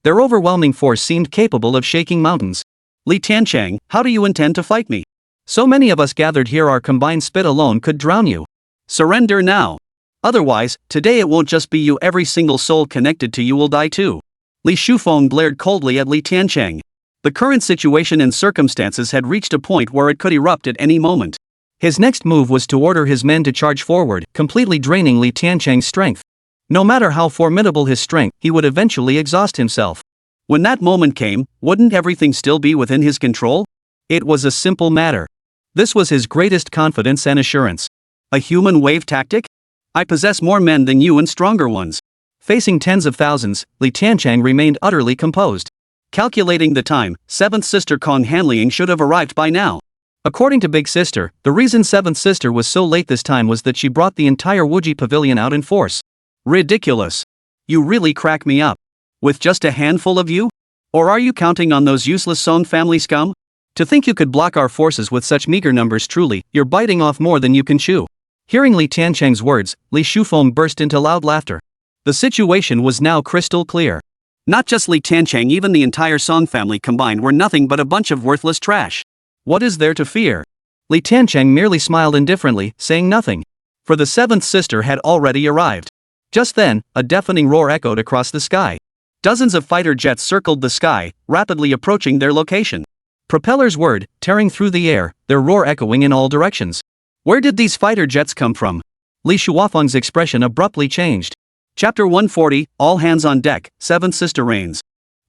Their overwhelming force seemed capable of shaking mountains. Li Tiancheng, how do you intend to fight me? So many of us gathered here, our combined spit alone could drown you. Surrender now. Otherwise, today it won't just be you, every single soul connected to you will die too. Li Shufeng glared coldly at Li Tiancheng. The current situation and circumstances had reached a point where it could erupt at any moment. His next move was to order his men to charge forward, completely draining Li Tiancheng's strength. No matter how formidable his strength, he would eventually exhaust himself. When that moment came, wouldn't everything still be within his control? It was a simple matter. This was his greatest confidence and assurance. A human wave tactic? I possess more men than you and stronger ones. Facing tens of thousands, Li Tiancheng remained utterly composed. Calculating the time, 7th sister Kong Hanliang should have arrived by now. According to Big Sister, the reason 7th sister was so late this time was that she brought the entire Wuji pavilion out in force. Ridiculous. You really crack me up. With just a handful of you? Or are you counting on those useless Song family scum? To think you could block our forces with such meager numbers, truly, you're biting off more than you can chew. Hearing Li Tiancheng's words, Li Shufeng burst into loud laughter. The situation was now crystal clear. Not just Li Tiancheng, even the entire Song family combined were nothing but a bunch of worthless trash. What is there to fear? Li Tiancheng merely smiled indifferently, saying nothing. For the 7th sister had already arrived. Just then, a deafening roar echoed across the sky. Dozens of fighter jets circled the sky, rapidly approaching their location. Propellers whirred, tearing through the air, their roar echoing in all directions. Where did these fighter jets come from? Li Shuofeng's expression abruptly changed. Chapter 140, All Hands on Deck, 7th Sister Reigns.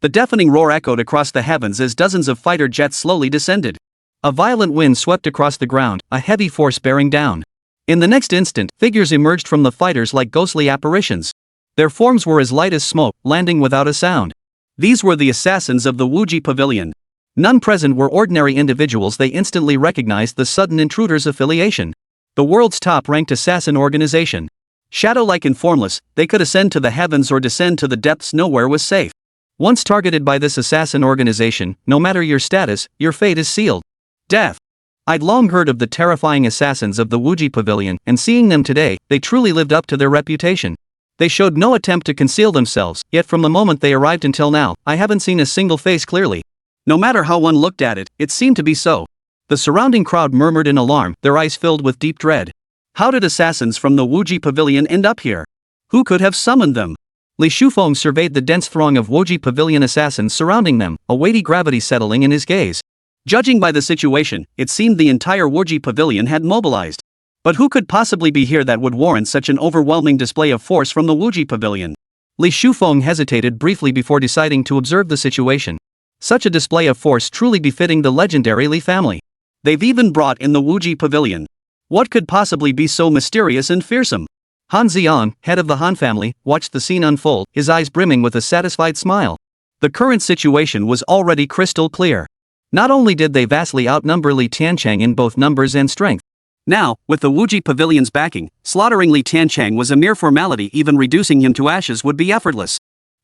The deafening roar echoed across the heavens as dozens of fighter jets slowly descended. A violent wind swept across the ground, a heavy force bearing down. In the next instant, figures emerged from the fighters like ghostly apparitions. Their forms were as light as smoke, landing without a sound. These were the assassins of the Wuji Pavilion. None present were ordinary individuals. They instantly recognized the sudden intruder's affiliation. The world's top-ranked assassin organization. Shadow-like and formless, they could ascend to the heavens or descend to the depths. Nowhere was safe. Once targeted by this assassin organization, no matter your status, your fate is sealed. Death. I'd long heard of the terrifying assassins of the Wuji Pavilion, and seeing them today, they truly lived up to their reputation. They showed no attempt to conceal themselves, yet from the moment they arrived until now, I haven't seen a single face clearly. No matter how one looked at it, it seemed to be so. The surrounding crowd murmured in alarm, their eyes filled with deep dread. How did assassins from the Wuji Pavilion end up here? Who could have summoned them? Li Shufeng surveyed the dense throng of Wuji Pavilion assassins surrounding them, a weighty gravity settling in his gaze. Judging by the situation, it seemed the entire Wuji Pavilion had mobilized. But who could possibly be here that would warrant such an overwhelming display of force from the Wuji Pavilion? Li Shufeng hesitated briefly before deciding to observe the situation. Such a display of force truly befitting the legendary Li family. They've even brought in the Wuji Pavilion. What could possibly be so mysterious and fearsome? Han Xiang, head of the Han family, watched the scene unfold, his eyes brimming with a satisfied smile. The current situation was already crystal clear. Not only did they vastly outnumber Li Tiancheng in both numbers and strength. Now, with the Wuji Pavilion's backing, slaughtering Li Tiancheng was a mere formality, even reducing him to ashes would be effortless.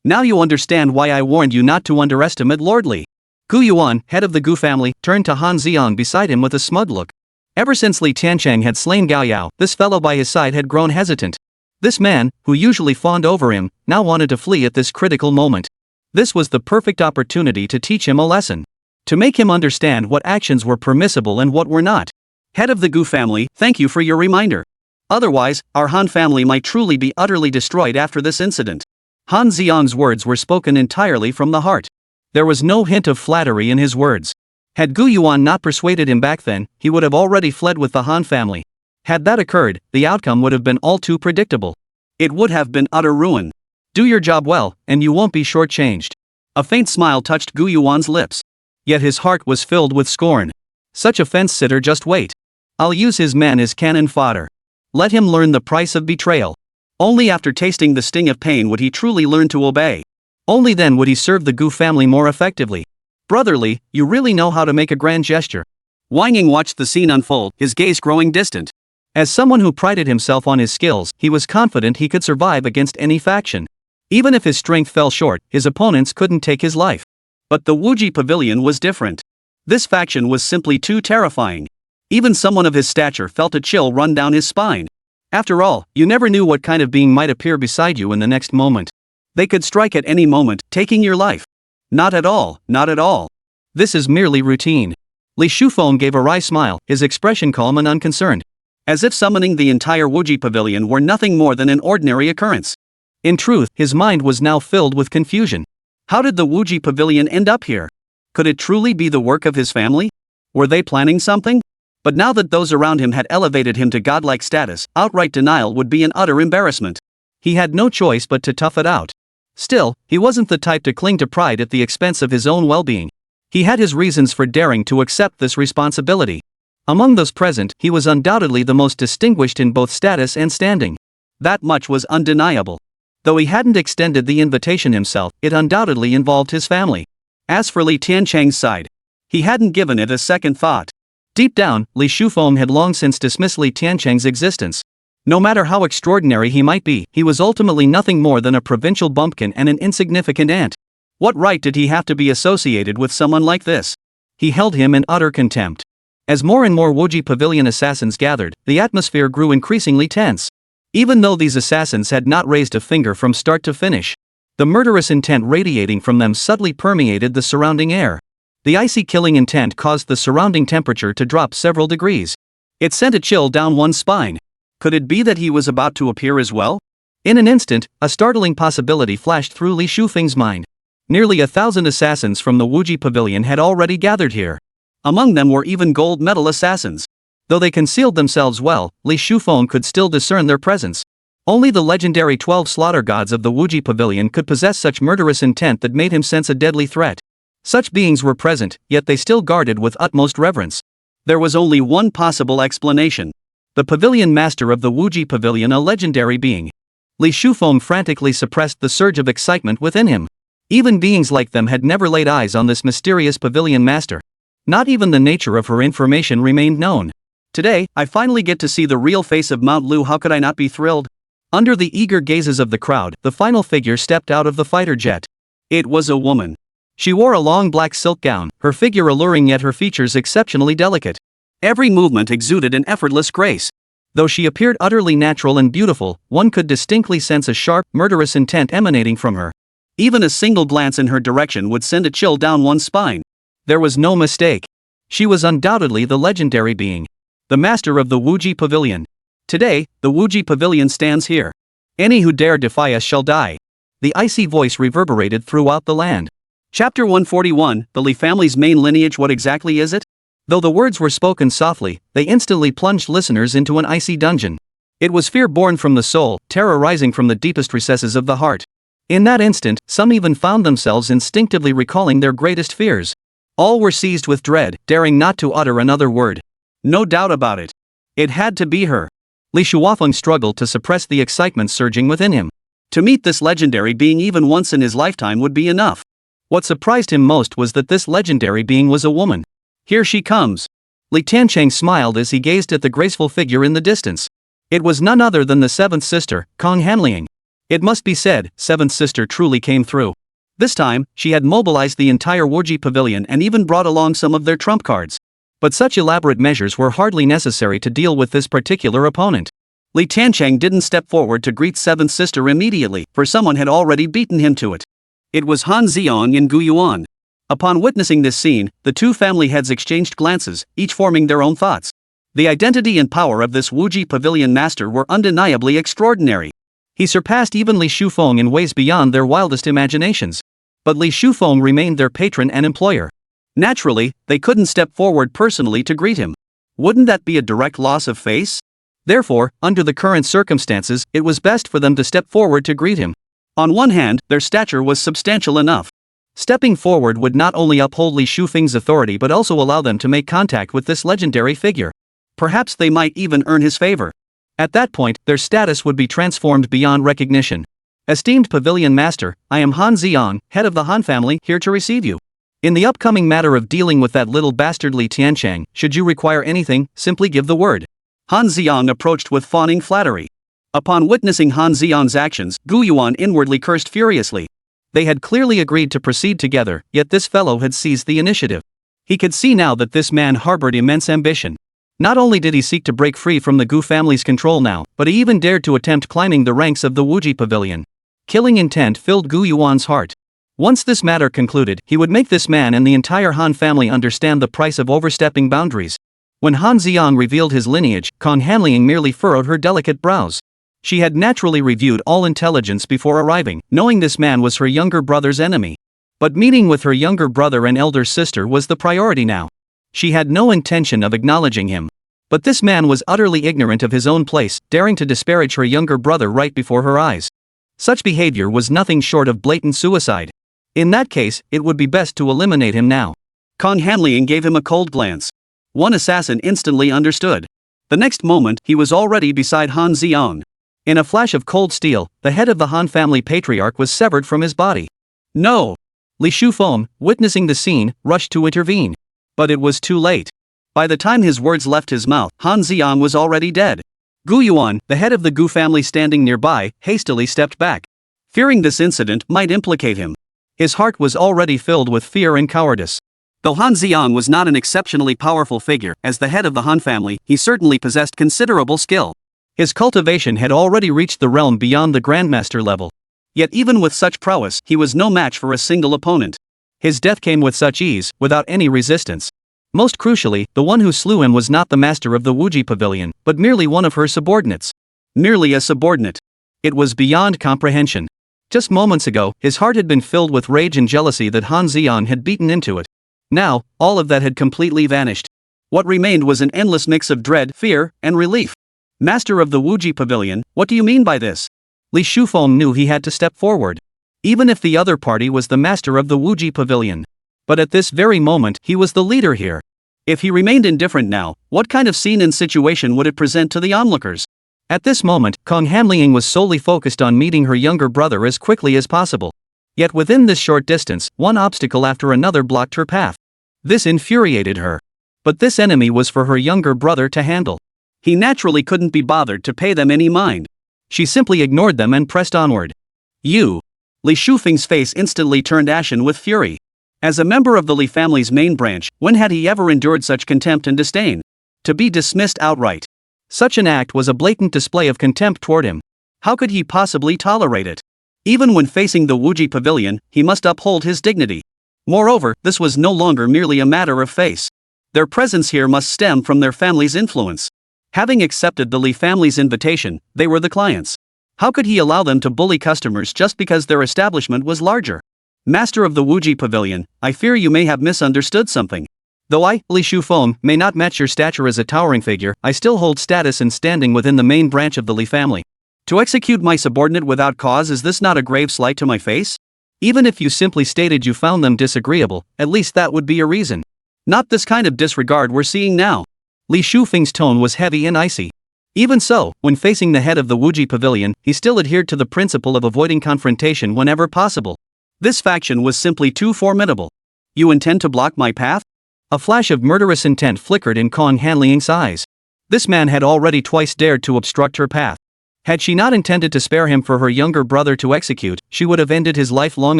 Now you understand why I warned you not to underestimate Lord Li. Gu Yuan, head of the Gu family, turned to Han Xiang beside him with a smug look. Ever since Li Tiancheng had slain Gao Yao, this fellow by his side had grown hesitant. This man, who usually fawned over him, now wanted to flee at this critical moment. This was the perfect opportunity to teach him a lesson. To make him understand what actions were permissible and what were not. Head of the Gu family, thank you for your reminder. Otherwise, our Han family might truly be utterly destroyed after this incident. Han Xiang's words were spoken entirely from the heart. There was no hint of flattery in his words. Had Gu Yuan not persuaded him back then, he would have already fled with the Han family. Had that occurred, the outcome would have been all too predictable. It would have been utter ruin. Do your job well, and you won't be shortchanged. A faint smile touched Gu Yuan's lips. Yet his heart was filled with scorn. Such a fence-sitter, just wait. I'll use his men as cannon fodder. Let him learn the price of betrayal. Only after tasting the sting of pain would he truly learn to obey. Only then would he serve the Gu family more effectively. Brotherly, you really know how to make a grand gesture. Wang Ying watched the scene unfold, his gaze growing distant. As someone who prided himself on his skills, he was confident he could survive against any faction. Even if his strength fell short, his opponents couldn't take his life. But the Wuji Pavilion was different. This faction was simply too terrifying. Even someone of his stature felt a chill run down his spine. After all, you never knew what kind of being might appear beside you in the next moment. They could strike at any moment, taking your life. Not at all, not at all. This is merely routine. Li Shufeng gave a wry smile, his expression calm and unconcerned. As if summoning the entire Wuji Pavilion were nothing more than an ordinary occurrence. In truth, his mind was now filled with confusion. How did the Wuji Pavilion end up here? Could it truly be the work of his family? Were they planning something? But now that those around him had elevated him to godlike status, outright denial would be an utter embarrassment. He had no choice but to tough it out. Still, he wasn't the type to cling to pride at the expense of his own well-being. He had his reasons for daring to accept this responsibility. Among those present, he was undoubtedly the most distinguished in both status and standing. That much was undeniable. Though he hadn't extended the invitation himself, it undoubtedly involved his family. As for Li Tiancheng's side, he hadn't given it a second thought. Deep down, Li Shufeng had long since dismissed Li Tiancheng's existence. No matter how extraordinary he might be, he was ultimately nothing more than a provincial bumpkin and an insignificant ant. What right did he have to be associated with someone like this? He held him in utter contempt. As more and more Wuji Pavilion assassins gathered, the atmosphere grew increasingly tense. Even though these assassins had not raised a finger from start to finish, the murderous intent radiating from them subtly permeated the surrounding air. The icy killing intent caused the surrounding temperature to drop several degrees. It sent a chill down one's spine. Could it be that he was about to appear as well? In an instant, a startling possibility flashed through Li Shufeng's mind. Nearly 1,000 assassins from the Wuji Pavilion had already gathered here. Among them were even gold medal assassins. Though they concealed themselves well, Li Shufeng could still discern their presence. Only the legendary 12 slaughter gods of the Wuji Pavilion could possess such murderous intent that made him sense a deadly threat. Such beings were present, yet they still guarded with utmost reverence. There was only one possible explanation. The pavilion master of the Wuji Pavilion, a legendary being. Li Shufeng frantically suppressed the surge of excitement within him. Even beings like them had never laid eyes on this mysterious pavilion master. Not even the nature of her information remained known. Today, I finally get to see the real face of Mount Lu. How could I not be thrilled? Under the eager gazes of the crowd, the final figure stepped out of the fighter jet. It was a woman. She wore a long black silk gown, her figure alluring yet her features exceptionally delicate. Every movement exuded an effortless grace. Though she appeared utterly natural and beautiful, one could distinctly sense a sharp, murderous intent emanating from her. Even a single glance in her direction would send a chill down one's spine. There was no mistake. She was undoubtedly the legendary being, the master of the Wuji Pavilion. Today, the Wuji Pavilion stands here. Any who dare defy us shall die. The icy voice reverberated throughout the land. Chapter 141, the Li family's main lineage. What exactly is it? Though the words were spoken softly, they instantly plunged listeners into an icy dungeon. It was fear born from the soul, terror rising from the deepest recesses of the heart. In that instant, some even found themselves instinctively recalling their greatest fears. All were seized with dread, daring not to utter another word. No doubt about it. It had to be her. Li Shuofeng struggled to suppress the excitement surging within him. To meet this legendary being even once in his lifetime would be enough. What surprised him most was that this legendary being was a woman. Here she comes. Li Tiancheng smiled as he gazed at the graceful figure in the distance. It was none other than the seventh sister, Kong Hanliang. It must be said, seventh sister truly came through. This time, she had mobilized the entire Wuji Pavilion and even brought along some of their trump cards. But such elaborate measures were hardly necessary to deal with this particular opponent. Li Tiancheng didn't step forward to greet seventh sister immediately, for someone had already beaten him to it. It was Han Xiong and Gu Yuan. Upon witnessing this scene, the two family heads exchanged glances, each forming their own thoughts. The identity and power of this Wuji Pavilion master were undeniably extraordinary. He surpassed even Li Shuofeng in ways beyond their wildest imaginations. But Li Shuofeng remained their patron and employer. Naturally, they couldn't step forward personally to greet him. Wouldn't that be a direct loss of face? Therefore, under the current circumstances, it was best for them to step forward to greet him. On one hand, their stature was substantial enough. Stepping forward would not only uphold Li Shuofeng's authority but also allow them to make contact with this legendary figure. Perhaps they might even earn his favor. At that point, their status would be transformed beyond recognition. Esteemed Pavilion Master, I am Han Xiong, head of the Han family, here to receive you. In the upcoming matter of dealing with that little bastard Li Tiancheng, should you require anything, simply give the word. Han Xiong approached with fawning flattery. Upon witnessing Han Xiong's actions, Gu Yuan inwardly cursed furiously. They had clearly agreed to proceed together, yet this fellow had seized the initiative. He could see now that this man harbored immense ambition. Not only did he seek to break free from the Gu family's control now, but he even dared to attempt climbing the ranks of the Wuji Pavilion. Killing intent filled Gu Yuan's heart. Once this matter concluded, he would make this man and the entire Han family understand the price of overstepping boundaries. When Han Xiong revealed his lineage, Kong Hanliang merely furrowed her delicate brows. She had naturally reviewed all intelligence before arriving, knowing this man was her younger brother's enemy. But meeting with her younger brother and elder sister was the priority now. She had no intention of acknowledging him. But this man was utterly ignorant of his own place, daring to disparage her younger brother right before her eyes. Such behavior was nothing short of blatant suicide. In that case, it would be best to eliminate him now. Kong Hanliang gave him a cold glance. One assassin instantly understood. The next moment, he was already beside Han Xiong. In a flash of cold steel, the head of the Han family patriarch was severed from his body. No! Li Shuofeng, witnessing the scene, rushed to intervene. But it was too late. By the time his words left his mouth, Han Xiong was already dead. Gu Yuan, the head of the Gu family standing nearby, hastily stepped back. Fearing this incident might implicate him. His heart was already filled with fear and cowardice. Though Han Xiong was not an exceptionally powerful figure, as the head of the Han family, he certainly possessed considerable skill. His cultivation had already reached the realm beyond the Grandmaster level. Yet even with such prowess, he was no match for a single opponent. His death came with such ease, without any resistance. Most crucially, the one who slew him was not the master of the Wuji Pavilion, but merely one of her subordinates. Merely a subordinate. It was beyond comprehension. Just moments ago, his heart had been filled with rage and jealousy that Han Xiong had beaten into it. Now, all of that had completely vanished. What remained was an endless mix of dread, fear, and relief. Master of the Wuji Pavilion, what do you mean by this? Li Shuofeng knew he had to step forward. Even if the other party was the master of the Wuji Pavilion. But at this very moment, he was the leader here. If he remained indifferent now, what kind of scene and situation would it present to the onlookers? At this moment, Kong Hanliang was solely focused on meeting her younger brother as quickly as possible. Yet within this short distance, one obstacle after another blocked her path. This infuriated her. But this enemy was for her younger brother to handle. He naturally couldn't be bothered to pay them any mind. She simply ignored them and pressed onward. You. Li Shufeng's face instantly turned ashen with fury. As a member of the Li family's main branch, when had he ever endured such contempt and disdain? To be dismissed outright. Such an act was a blatant display of contempt toward him. How could he possibly tolerate it? Even when facing the Wuji pavilion, he must uphold his dignity. Moreover, this was no longer merely a matter of face. Their presence here must stem from their family's influence. Having accepted the Li family's invitation, they were the clients. How could he allow them to bully customers just because their establishment was larger? Master of the Wuji pavilion, I fear you may have misunderstood something. Though I, Li Shufeng, may not match your stature as a towering figure, I still hold status and standing within the main branch of the Li family. To execute my subordinate without cause, is this not a grave slight to my face? Even if you simply stated you found them disagreeable, at least that would be a reason. Not this kind of disregard we're seeing now. Li Shufeng's tone was heavy and icy. Even so, when facing the head of the Wuji pavilion, he still adhered to the principle of avoiding confrontation whenever possible. This faction was simply too formidable. You intend to block my path? A flash of murderous intent flickered in Kong Hanleying's eyes. This man had already twice dared to obstruct her path. Had she not intended to spare him for her younger brother to execute, she would have ended his life long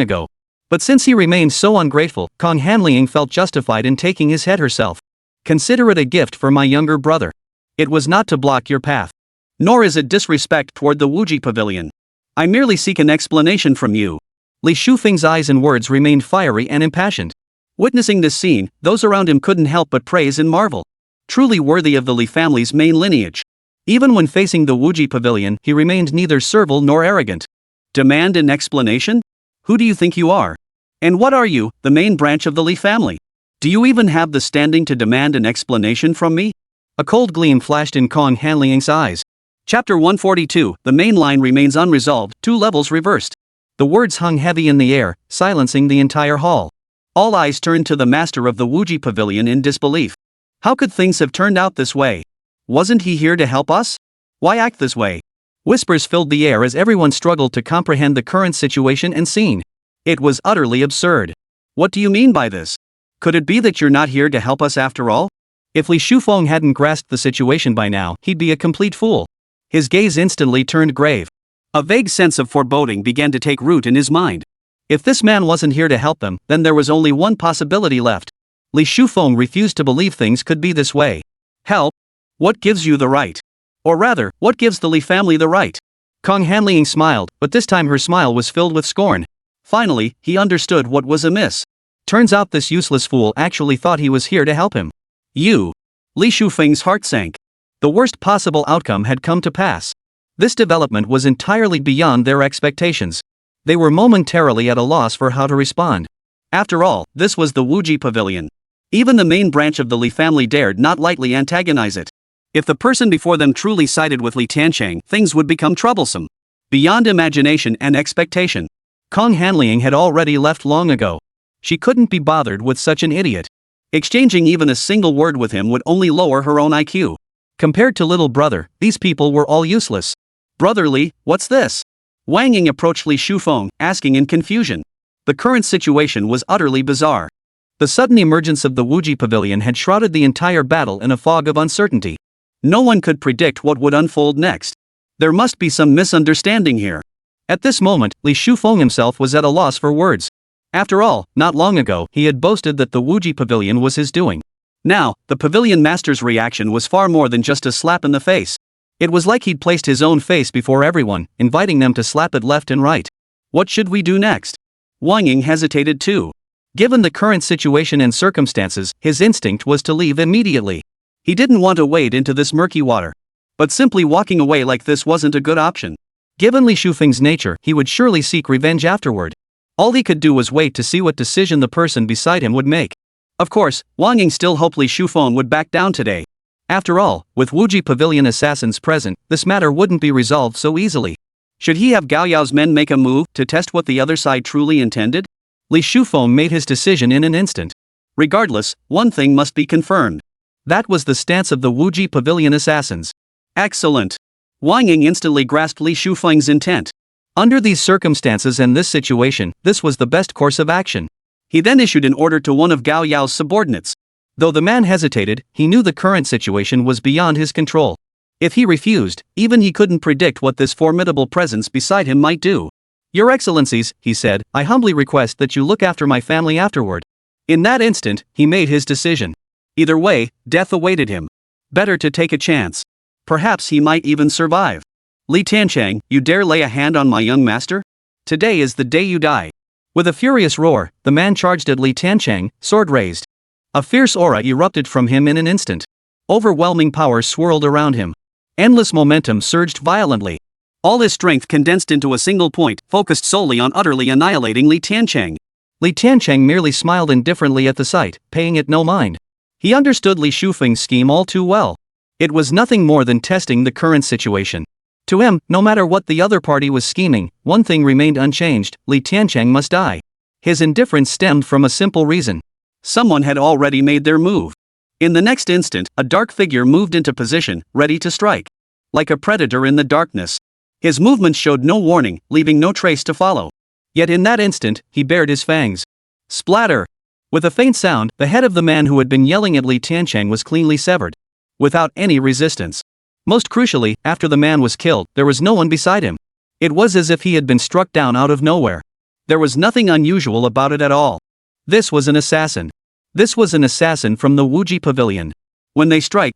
ago. But since he remained so ungrateful, Kong Hanleying felt justified in taking his head herself. Consider it a gift for my younger brother. It was not to block your path. Nor is it disrespect toward the Wuji pavilion. I merely seek an explanation from you. Li Shufeng's eyes and words remained fiery and impassioned. Witnessing this scene, those around him couldn't help but praise and marvel. Truly worthy of the Li family's main lineage. Even when facing the Wuji pavilion, he remained neither servile nor arrogant. Demand an explanation? Who do you think you are? And what are you, the main branch of the Li family? Do you even have the standing to demand an explanation from me? A cold gleam flashed in Kong Hanleying's eyes. Chapter 142, the main line remains unresolved, 2 levels reversed. The words hung heavy in the air, silencing the entire hall. All eyes turned to the master of the Wuji pavilion in disbelief. How could things have turned out this way? Wasn't he here to help us? Why act this way? Whispers filled the air as everyone struggled to comprehend the current situation and scene. It was utterly absurd. What do you mean by this? Could it be that you're not here to help us after all? If Li Shufeng hadn't grasped the situation by now, he'd be a complete fool. His gaze instantly turned grave. A vague sense of foreboding began to take root in his mind. If this man wasn't here to help them, then there was only one possibility left. Li Shufeng refused to believe things could be this way. Help? What gives you the right? Or rather, what gives the Li family the right? Kong Hanleying smiled, but this time her smile was filled with scorn. Finally, he understood what was amiss. Turns out this useless fool actually thought he was here to help him. You. Li Shufeng's heart sank. The worst possible outcome had come to pass. This development was entirely beyond their expectations. They were momentarily at a loss for how to respond. After all, this was the Wuji pavilion. Even the main branch of the Li family dared not lightly antagonize it. If the person before them truly sided with Li Tiancheng, things would become troublesome. Beyond imagination and expectation. Kong Hanleying had already left long ago. She couldn't be bothered with such an idiot. Exchanging even a single word with him would only lower her own IQ. Compared to little brother, these people were all useless. Brother Li, what's this? Wang Ying approached Li Shufeng, asking in confusion. The current situation was utterly bizarre. The sudden emergence of the Wuji pavilion had shrouded the entire battle in a fog of uncertainty. No one could predict what would unfold next. There must be some misunderstanding here. At this moment, Li Shufeng himself was at a loss for words. After all, not long ago, he had boasted that the Wuji pavilion was his doing. Now, the pavilion master's reaction was far more than just a slap in the face. It was like he'd placed his own face before everyone, inviting them to slap it left and right. What should we do next? Wang Ying hesitated too. Given the current situation and circumstances, his instinct was to leave immediately. He didn't want to wade into this murky water. But simply walking away like this wasn't a good option. Given Li Shufeng's nature, he would surely seek revenge afterward. All he could do was wait to see what decision the person beside him would make. Of course, Wang Ying still hoped Li Shufeng would back down today. After all, with Wuji pavilion assassins present, this matter wouldn't be resolved so easily. Should he have Gao Yao's men make a move to test what the other side truly intended? Li Shufeng made his decision in an instant. Regardless, one thing must be confirmed. That was the stance of the Wuji pavilion assassins. Excellent. Wang Ying instantly grasped Li Shufeng's intent. Under these circumstances and this situation, this was the best course of action. He then issued an order to one of Gao Yao's subordinates. Though the man hesitated, he knew the current situation was beyond his control. If he refused, even he couldn't predict what this formidable presence beside him might do. "Your Excellencies," he said, "I humbly request that you look after my family afterward." In that instant, he made his decision. Either way, death awaited him. Better to take a chance. Perhaps he might even survive. "Li Tiancheng, you dare lay a hand on my young master? Today is the day you die." With a furious roar, the man charged at Li Tiancheng, sword raised. A fierce aura erupted from him in an instant. Overwhelming power swirled around him. Endless momentum surged violently. All his strength condensed into a single point, focused solely on utterly annihilating Li Tiancheng. Li Tiancheng merely smiled indifferently at the sight, paying it no mind. He understood Li Shufeng's scheme all too well. It was nothing more than testing the current situation. To him, no matter what the other party was scheming, one thing remained unchanged: Li Tiancheng must die. His indifference stemmed from a simple reason. Someone had already made their move. In the next instant, a dark figure moved into position, ready to strike. Like a predator in the darkness. His movements showed no warning, leaving no trace to follow. Yet in that instant, he bared his fangs. Splatter! With a faint sound, the head of the man who had been yelling at Li Tiancheng was cleanly severed. Without any resistance. Most crucially, after the man was killed, there was no one beside him. It was as if he had been struck down out of nowhere. There was nothing unusual about it at all. This was an assassin. This was an assassin from the Wuji Pavilion. When they strike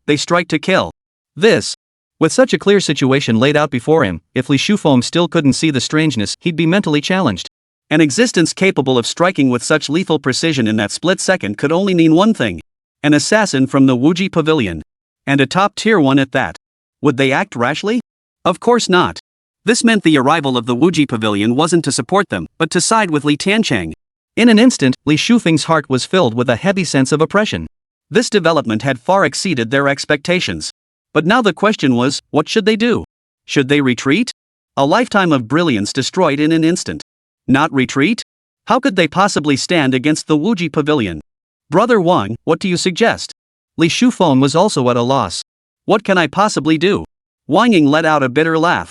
to kill. This. With such a clear situation laid out before him, if Li Shufeng still couldn't see the strangeness, he'd be mentally challenged. An existence capable of striking with such lethal precision in that split second could only mean one thing. An assassin from the Wuji Pavilion. And a top-tier one at that. Would they act rashly? Of course not. This meant the arrival of the Wuji Pavilion wasn't to support them, but to side with Li Tiancheng. In an instant, Li Shufeng's heart was filled with a heavy sense of oppression. This development had far exceeded their expectations. But now the question was, what should they do? Should they retreat? A lifetime of brilliance destroyed in an instant. Not retreat? How could they possibly stand against the Wuji Pavilion? Brother Wang, what do you suggest? Li Shufeng was also at a loss. What can I possibly do? Wang Ying let out a bitter laugh.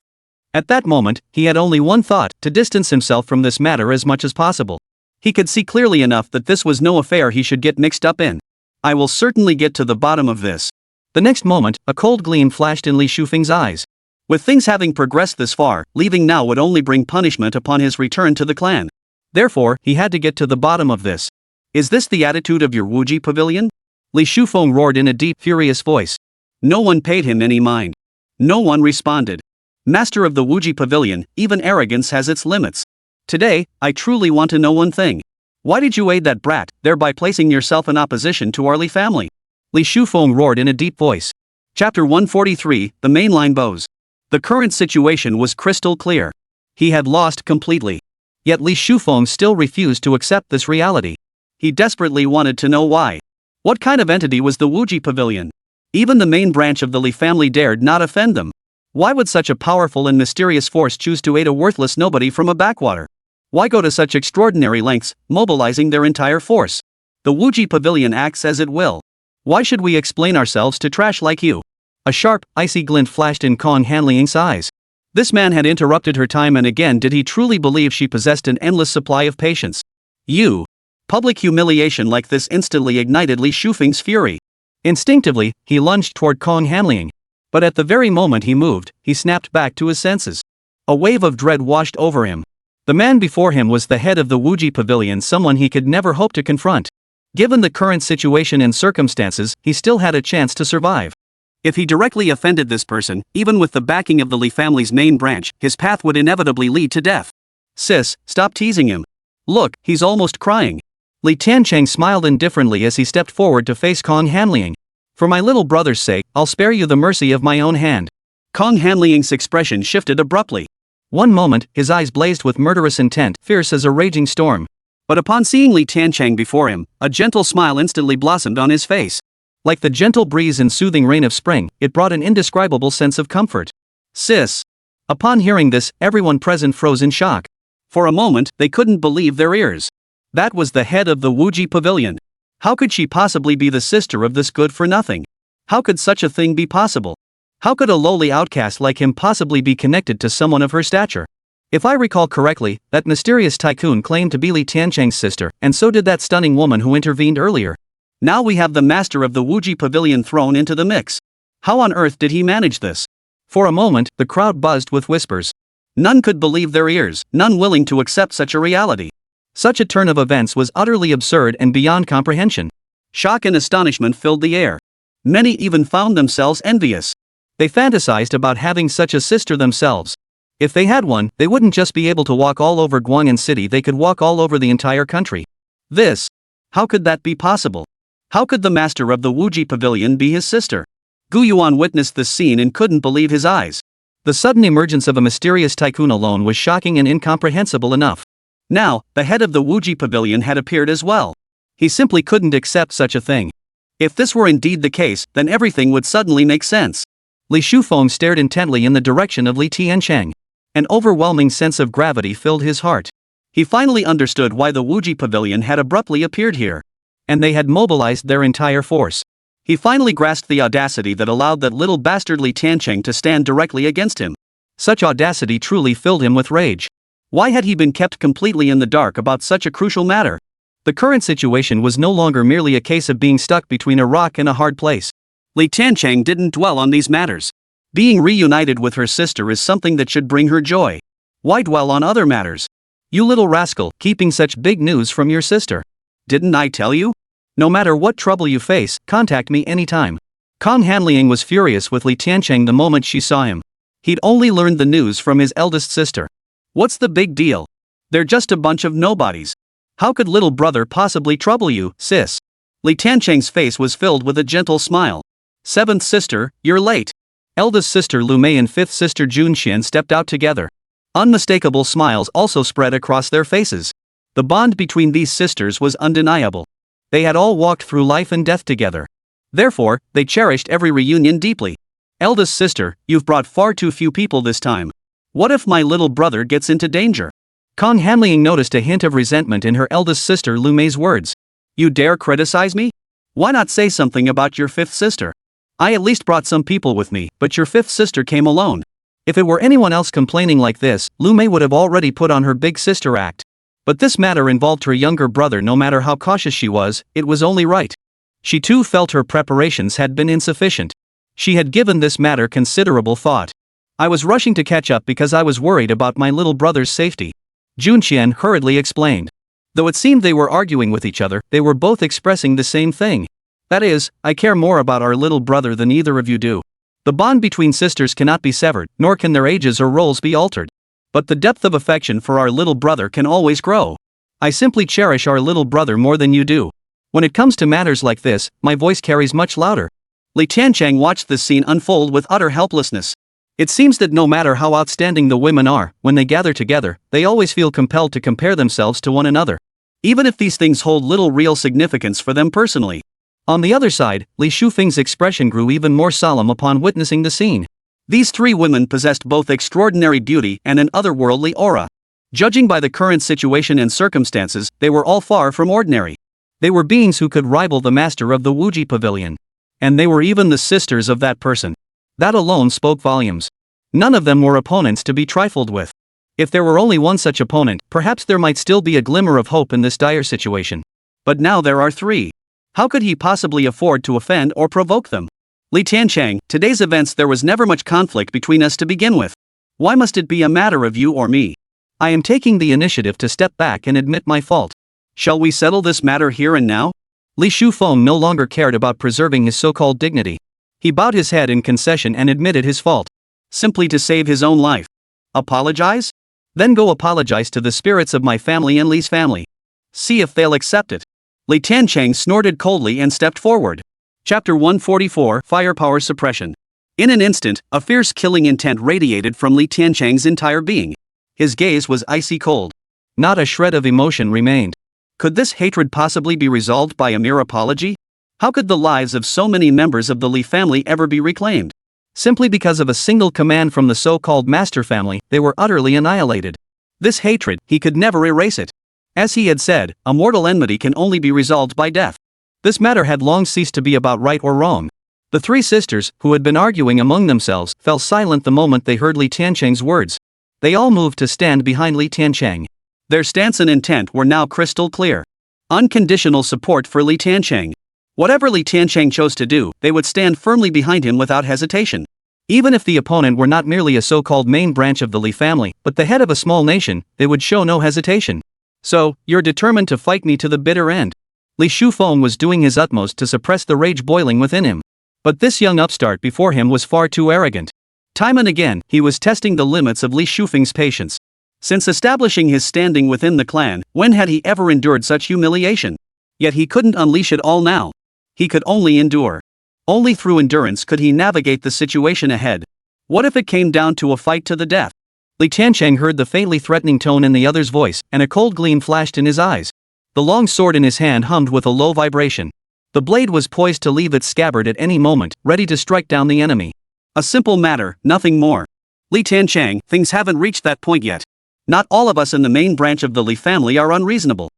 At that moment, he had only one thought: to distance himself from this matter as much as possible. He could see clearly enough that this was no affair he should get mixed up in. I will certainly get to the bottom of this. The next moment, a cold gleam flashed in Li Shufeng's eyes. With things having progressed this far, leaving now would only bring punishment upon his return to the clan. Therefore, he had to get to the bottom of this. Is this the attitude of your Wuji Pavilion? Li Shufeng roared in a deep, furious voice. No one paid him any mind. No one responded. Master of the Wuji Pavilion, even arrogance has its limits. Today, I truly want to know one thing. Why did you aid that brat, thereby placing yourself in opposition to our Li family? Li Shufeng roared in a deep voice. Chapter 143, The Mainline Bows. The current situation was crystal clear. He had lost completely. Yet Li Shufeng still refused to accept this reality. He desperately wanted to know why. What kind of entity was the Wuji Pavilion? Even the main branch of the Li family dared not offend them. Why would such a powerful and mysterious force choose to aid a worthless nobody from a backwater? Why go to such extraordinary lengths, mobilizing their entire force? The Wuji Pavilion acts as it will. Why should we explain ourselves to trash like you? A sharp, icy glint flashed in Kong Hanling's eyes. This man had interrupted her time and again did he truly believe she possessed an endless supply of patience. You. Public humiliation like this instantly ignited Li Shufeng's fury. Instinctively, he lunged toward Kong Hanling. But at the very moment he moved, he snapped back to his senses. A wave of dread washed over him. The man before him was the head of the Wuji Pavilion, someone he could never hope to confront. Given the current situation and circumstances, he still had a chance to survive. If he directly offended this person, even with the backing of the Li family's main branch, his path would inevitably lead to death. Sis, stop teasing him. Look, he's almost crying. Li Tiancheng smiled indifferently as he stepped forward to face Kong Hanling. For my little brother's sake, I'll spare you the mercy of my own hand. Kong Hanling's expression shifted abruptly. One moment, his eyes blazed with murderous intent, fierce as a raging storm. But upon seeing Li Tiancheng before him, a gentle smile instantly blossomed on his face. Like the gentle breeze and soothing rain of spring, it brought an indescribable sense of comfort. Sis. Upon hearing this, everyone present froze in shock. For a moment, they couldn't believe their ears. That was the head of the Wuji Pavilion. How could she possibly be the sister of this good-for-nothing? How could such a thing be possible? How could a lowly outcast like him possibly be connected to someone of her stature? If I recall correctly, that mysterious tycoon claimed to be Li Tiancheng's sister, and so did that stunning woman who intervened earlier. Now we have the master of the Wuji Pavilion thrown into the mix. How on earth did he manage this? For a moment, the crowd buzzed with whispers. None could believe their ears, none willing to accept such a reality. Such a turn of events was utterly absurd and beyond comprehension. Shock and astonishment filled the air. Many even found themselves envious. They fantasized about having such a sister themselves. If they had one, they wouldn't just be able to walk all over Guang'an City, they could walk all over the entire country. How could that be possible? How could the master of the Wuji Pavilion be his sister? Gu Yuan witnessed this scene and couldn't believe his eyes. The sudden emergence of a mysterious tycoon alone was shocking and incomprehensible enough. Now, the head of the Wuji Pavilion had appeared as well. He simply couldn't accept such a thing. If this were indeed the case, then everything would suddenly make sense. Li Shufeng stared intently in the direction of Li Tiancheng. An overwhelming sense of gravity filled his heart. He finally understood why the Wuji Pavilion had abruptly appeared here. And they had mobilized their entire force. He finally grasped the audacity that allowed that little bastard Li Tiancheng to stand directly against him. Such audacity truly filled him with rage. Why had he been kept completely in the dark about such a crucial matter? The current situation was no longer merely a case of being stuck between a rock and a hard place. Li Tiancheng didn't dwell on these matters. Being reunited with her sister is something that should bring her joy. Why dwell on other matters? You little rascal, keeping such big news from your sister. Didn't I tell you? No matter what trouble you face, contact me anytime. Kong Hanliang was furious with Li Tiancheng the moment she saw him. He'd only learned the news from his eldest sister. What's the big deal? They're just a bunch of nobodies. How could little brother possibly trouble you, sis? Li Tiancheng's face was filled with a gentle smile. Seventh sister, you're late. Eldest sister Lu Mei and fifth sister Jun Xian stepped out together. Unmistakable smiles also spread across their faces. The bond between these sisters was undeniable. They had all walked through life and death together. Therefore, they cherished every reunion deeply. Eldest sister, you've brought far too few people this time. What if my little brother gets into danger? Kong Hanliang noticed a hint of resentment in her eldest sister Lu Mei's words. You dare criticize me? Why not say something about your fifth sister? I at least brought some people with me, but your fifth sister came alone. If it were anyone else complaining like this, Lu Mei would have already put on her big sister act. But this matter involved her younger brother. No matter how cautious she was, it was only right. She too felt her preparations had been insufficient. She had given this matter considerable thought. I was rushing to catch up because I was worried about my little brother's safety. Jun Qian hurriedly explained. Though it seemed they were arguing with each other, they were both expressing the same thing. That is, I care more about our little brother than either of you do. The bond between sisters cannot be severed, nor can their ages or roles be altered. But the depth of affection for our little brother can always grow. I simply cherish our little brother more than you do. When it comes to matters like this, my voice carries much louder. Li Tiancheng watched this scene unfold with utter helplessness. It seems that no matter how outstanding the women are, when they gather together, they always feel compelled to compare themselves to one another. Even if these things hold little real significance for them personally. On the other side, Li Shufeng's expression grew even more solemn upon witnessing the scene. These three women possessed both extraordinary beauty and an otherworldly aura. Judging by the current situation and circumstances, they were all far from ordinary. They were beings who could rival the master of the Wuji Pavilion. And they were even the sisters of that person. That alone spoke volumes. None of them were opponents to be trifled with. If there were only one such opponent, perhaps there might still be a glimmer of hope in this dire situation. But now there are three. How could he possibly afford to offend or provoke them? Li Tiancheng, today's events there was never much conflict between us to begin with. Why must it be a matter of you or me? I am taking the initiative to step back and admit my fault. Shall we settle this matter here and now? Li Shufeng no longer cared about preserving his so-called dignity. He bowed his head in concession and admitted his fault. Simply to save his own life. Apologize? Then go apologize to the spirits of my family and Li's family. See if they'll accept it. Li Tiancheng snorted coldly and stepped forward. Chapter 144, Firepower Suppression. In an instant, a fierce killing intent radiated from Li Tiancheng's entire being. His gaze was icy cold. Not a shred of emotion remained. Could this hatred possibly be resolved by a mere apology? How could the lives of so many members of the Li family ever be reclaimed? Simply because of a single command from the so-called master family, they were utterly annihilated. This hatred, he could never erase it. As he had said, a mortal enmity can only be resolved by death. This matter had long ceased to be about right or wrong. The three sisters, who had been arguing among themselves, fell silent the moment they heard Li Tiancheng's words. They all moved to stand behind Li Tiancheng. Their stance and intent were now crystal clear. Unconditional support for Li Tiancheng. Whatever Li Tiancheng chose to do, they would stand firmly behind him without hesitation. Even if the opponent were not merely a so-called main branch of the Li family, but the head of a small nation, they would show no hesitation. So, you're determined to fight me to the bitter end. Li Shufeng was doing his utmost to suppress the rage boiling within him. But this young upstart before him was far too arrogant. Time and again, he was testing the limits of Li Shufeng's patience. Since establishing his standing within the clan, when had he ever endured such humiliation? Yet he couldn't unleash it all now. He could only endure. Only through endurance could he navigate the situation ahead. What if it came down to a fight to the death? Li Tiancheng heard the faintly threatening tone in the other's voice, and a cold gleam flashed in his eyes. The long sword in his hand hummed with a low vibration. The blade was poised to leave its scabbard at any moment, ready to strike down the enemy. A simple matter, nothing more. Li Tiancheng, things haven't reached that point yet. Not all of us in the main branch of the Li family are unreasonable.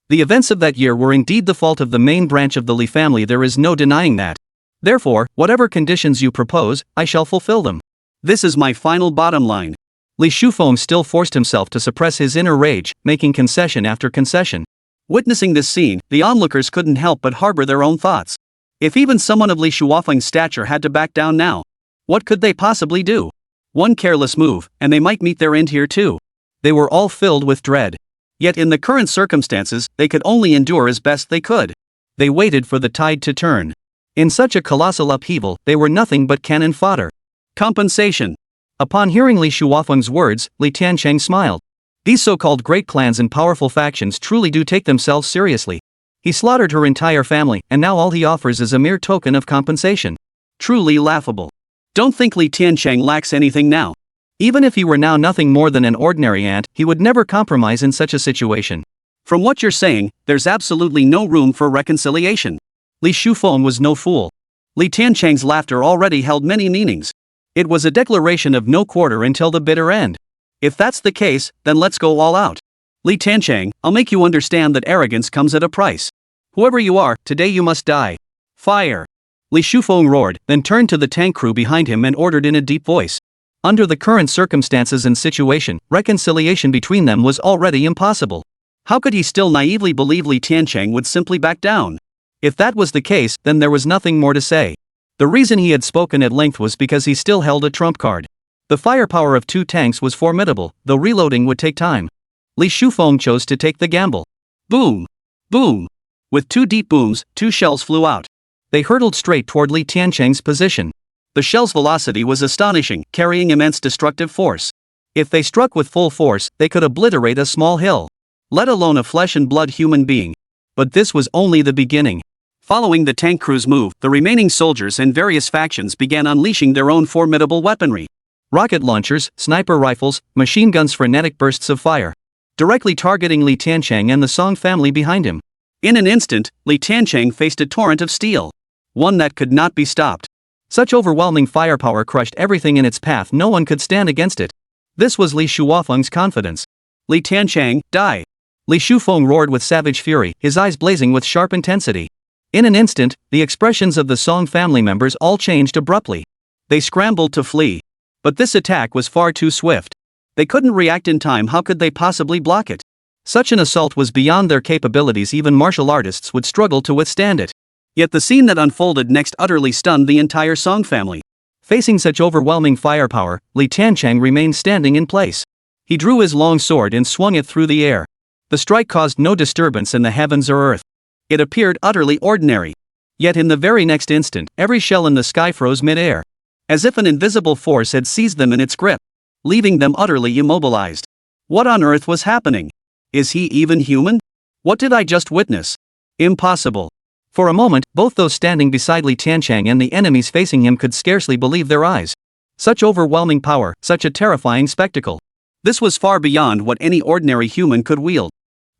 The events of that year were indeed the fault of the main branch of the Li family, there is no denying that. Therefore, whatever conditions you propose, I shall fulfill them. This is my final bottom line. Li Shufeng still forced himself to suppress his inner rage, making concession after concession. Witnessing this scene, the onlookers couldn't help but harbor their own thoughts. If even someone of Li Shufeng's stature had to back down now, what could they possibly do? One careless move, and they might meet their end here too. They were all filled with dread. Yet in the current circumstances, they could only endure as best they could. They waited for the tide to turn. In such a colossal upheaval, they were nothing but cannon fodder. Compensation. Upon hearing Li Shufeng's words, Li Tiancheng smiled. These so-called great clans and powerful factions truly do take themselves seriously. He slaughtered her entire family, and now all he offers is a mere token of compensation. Truly laughable. Don't think Li Tiancheng lacks anything now. Even if he were now nothing more than an ordinary ant, he would never compromise in such a situation. From what you're saying, there's absolutely no room for reconciliation. Li Shufeng was no fool. Li Tiancheng's laughter already held many meanings. It was a declaration of no quarter until the bitter end. If that's the case, then let's go all out. Li Tiancheng, I'll make you understand that arrogance comes at a price. Whoever you are, today you must die. Fire! Li Shufeng roared, then turned to the tank crew behind him and ordered in a deep voice. Under the current circumstances and situation, reconciliation between them was already impossible. How could he still naively believe Li Tiancheng would simply back down? If that was the case, then there was nothing more to say. The reason he had spoken at length was because he still held a trump card. The firepower of 2 tanks was formidable, though reloading would take time. Li Shufeng chose to take the gamble. Boom! Boom! With 2 deep booms, 2 shells flew out. They hurtled straight toward Li Tiancheng's position. The shell's velocity was astonishing, carrying immense destructive force. If they struck with full force, they could obliterate a small hill, let alone a flesh and blood human being. But this was only the beginning. Following the tank crew's move, the remaining soldiers and various factions began unleashing their own formidable weaponry. Rocket launchers, sniper rifles, machine guns, frenetic bursts of fire, directly targeting Li Tiancheng and the Song family behind him. In an instant, Li Tiancheng faced a torrent of steel. One that could not be stopped. Such overwhelming firepower crushed everything in its path, no one could stand against it. This was Li Shufeng's confidence. Li Tiancheng, die! Li Shufeng roared with savage fury, his eyes blazing with sharp intensity. In an instant, the expressions of the Song family members all changed abruptly. They scrambled to flee. But this attack was far too swift. They couldn't react in time, how could they possibly block it? Such an assault was beyond their capabilities, even martial artists would struggle to withstand it. Yet the scene that unfolded next utterly stunned the entire Song family. Facing such overwhelming firepower, Li Tiancheng remained standing in place. He drew his long sword and swung it through the air. The strike caused no disturbance in the heavens or earth. It appeared utterly ordinary. Yet in the very next instant, every shell in the sky froze mid-air. As if an invisible force had seized them in its grip, leaving them utterly immobilized. What on earth was happening? Is he even human? What did I just witness? Impossible. For a moment, both those standing beside Li Tiancheng and the enemies facing him could scarcely believe their eyes. Such overwhelming power, such a terrifying spectacle. This was far beyond what any ordinary human could wield.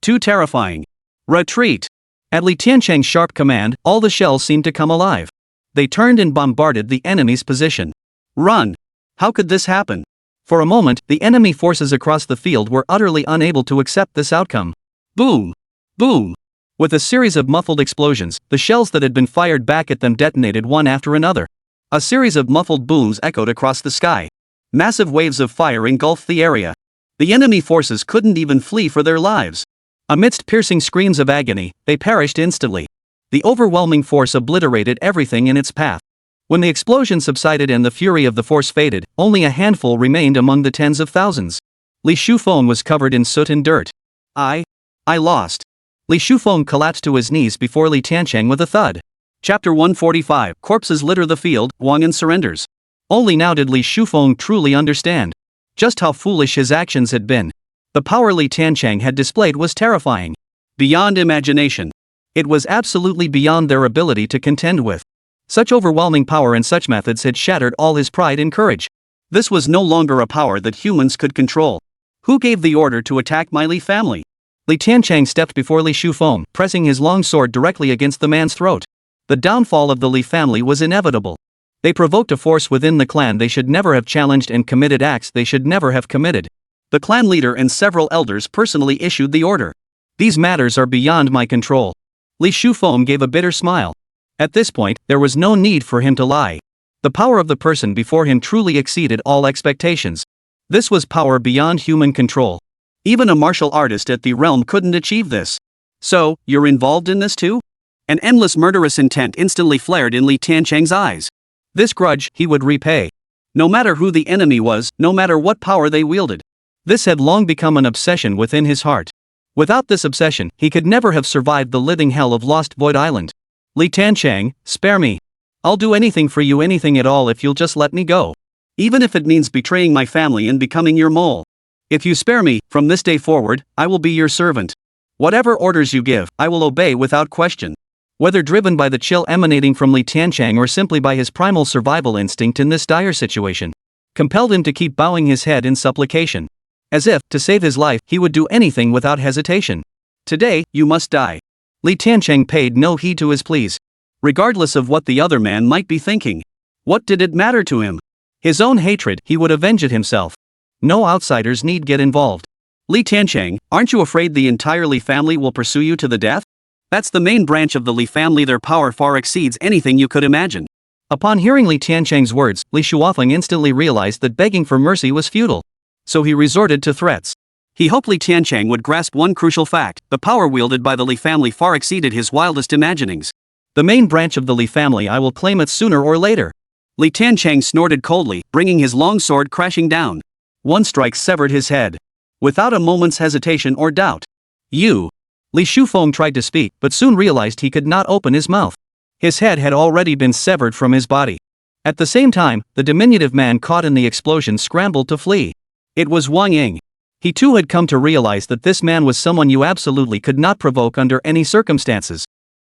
Too terrifying. Retreat! At Li Tiancheng's sharp command, all the shells seemed to come alive. They turned and bombarded the enemy's position. Run! How could this happen? For a moment, the enemy forces across the field were utterly unable to accept this outcome. Boom! Boom! With a series of muffled explosions, the shells that had been fired back at them detonated one after another. A series of muffled booms echoed across the sky. Massive waves of fire engulfed the area. The enemy forces couldn't even flee for their lives. Amidst piercing screams of agony, they perished instantly. The overwhelming force obliterated everything in its path. When the explosion subsided and the fury of the force faded, only a handful remained among the tens of thousands. Li Shufeng was covered in soot and dirt. I lost. Li Shufeng collapsed to his knees before Li Tiancheng with a thud. Chapter 145. Corpses litter the field, Wang An surrenders. Only now did Li Shufeng truly understand just how foolish his actions had been. The power Li Tiancheng had displayed was terrifying. Beyond imagination. It was absolutely beyond their ability to contend with. Such overwhelming power and such methods had shattered all his pride and courage. This was no longer a power that humans could control. Who gave the order to attack my Li family? Li Tiancheng stepped before Li Shufeng, pressing his long sword directly against the man's throat. The downfall of the Li family was inevitable. They provoked a force within the clan they should never have challenged and committed acts they should never have committed. The clan leader and several elders personally issued the order. These matters are beyond my control. Li Shufeng gave a bitter smile. At this point, there was no need for him to lie. The power of the person before him truly exceeded all expectations. This was power beyond human control. Even a martial artist at the realm couldn't achieve this. So, you're involved in this too? An endless murderous intent instantly flared in Li Tiancheng's eyes. This grudge he would repay. No matter who the enemy was, no matter what power they wielded. This had long become an obsession within his heart. Without this obsession, he could never have survived the living hell of Lost Void Island. Li Tiancheng, spare me. I'll do anything for you, anything at all, if you'll just let me go. Even if it means betraying my family and becoming your mole. If you spare me, from this day forward, I will be your servant. Whatever orders you give, I will obey without question. Whether driven by the chill emanating from Li Tiancheng or simply by his primal survival instinct in this dire situation, compelled him to keep bowing his head in supplication. As if, to save his life, he would do anything without hesitation. Today, you must die. Li Tiancheng paid no heed to his pleas. Regardless of what the other man might be thinking. What did it matter to him? His own hatred, he would avenge it himself. No outsiders need get involved. Li Tiancheng, aren't you afraid the entire Li family will pursue you to the death? That's the main branch of the Li family. Their power far exceeds anything you could imagine. Upon hearing Li Tiancheng's words, Li Shuofeng instantly realized that begging for mercy was futile. So he resorted to threats. He hoped Li Tiancheng would grasp one crucial fact: the power wielded by the Li family far exceeded his wildest imaginings. The main branch of the Li family, I will claim it sooner or later. Li Tiancheng snorted coldly, bringing his long sword crashing down. One strike severed his head. Without a moment's hesitation or doubt. You. Li Shufeng tried to speak, but soon realized he could not open his mouth. His head had already been severed from his body. At the same time, the diminutive man caught in the explosion scrambled to flee. It was Wang Ying. He too had come to realize that this man was someone you absolutely could not provoke under any circumstances.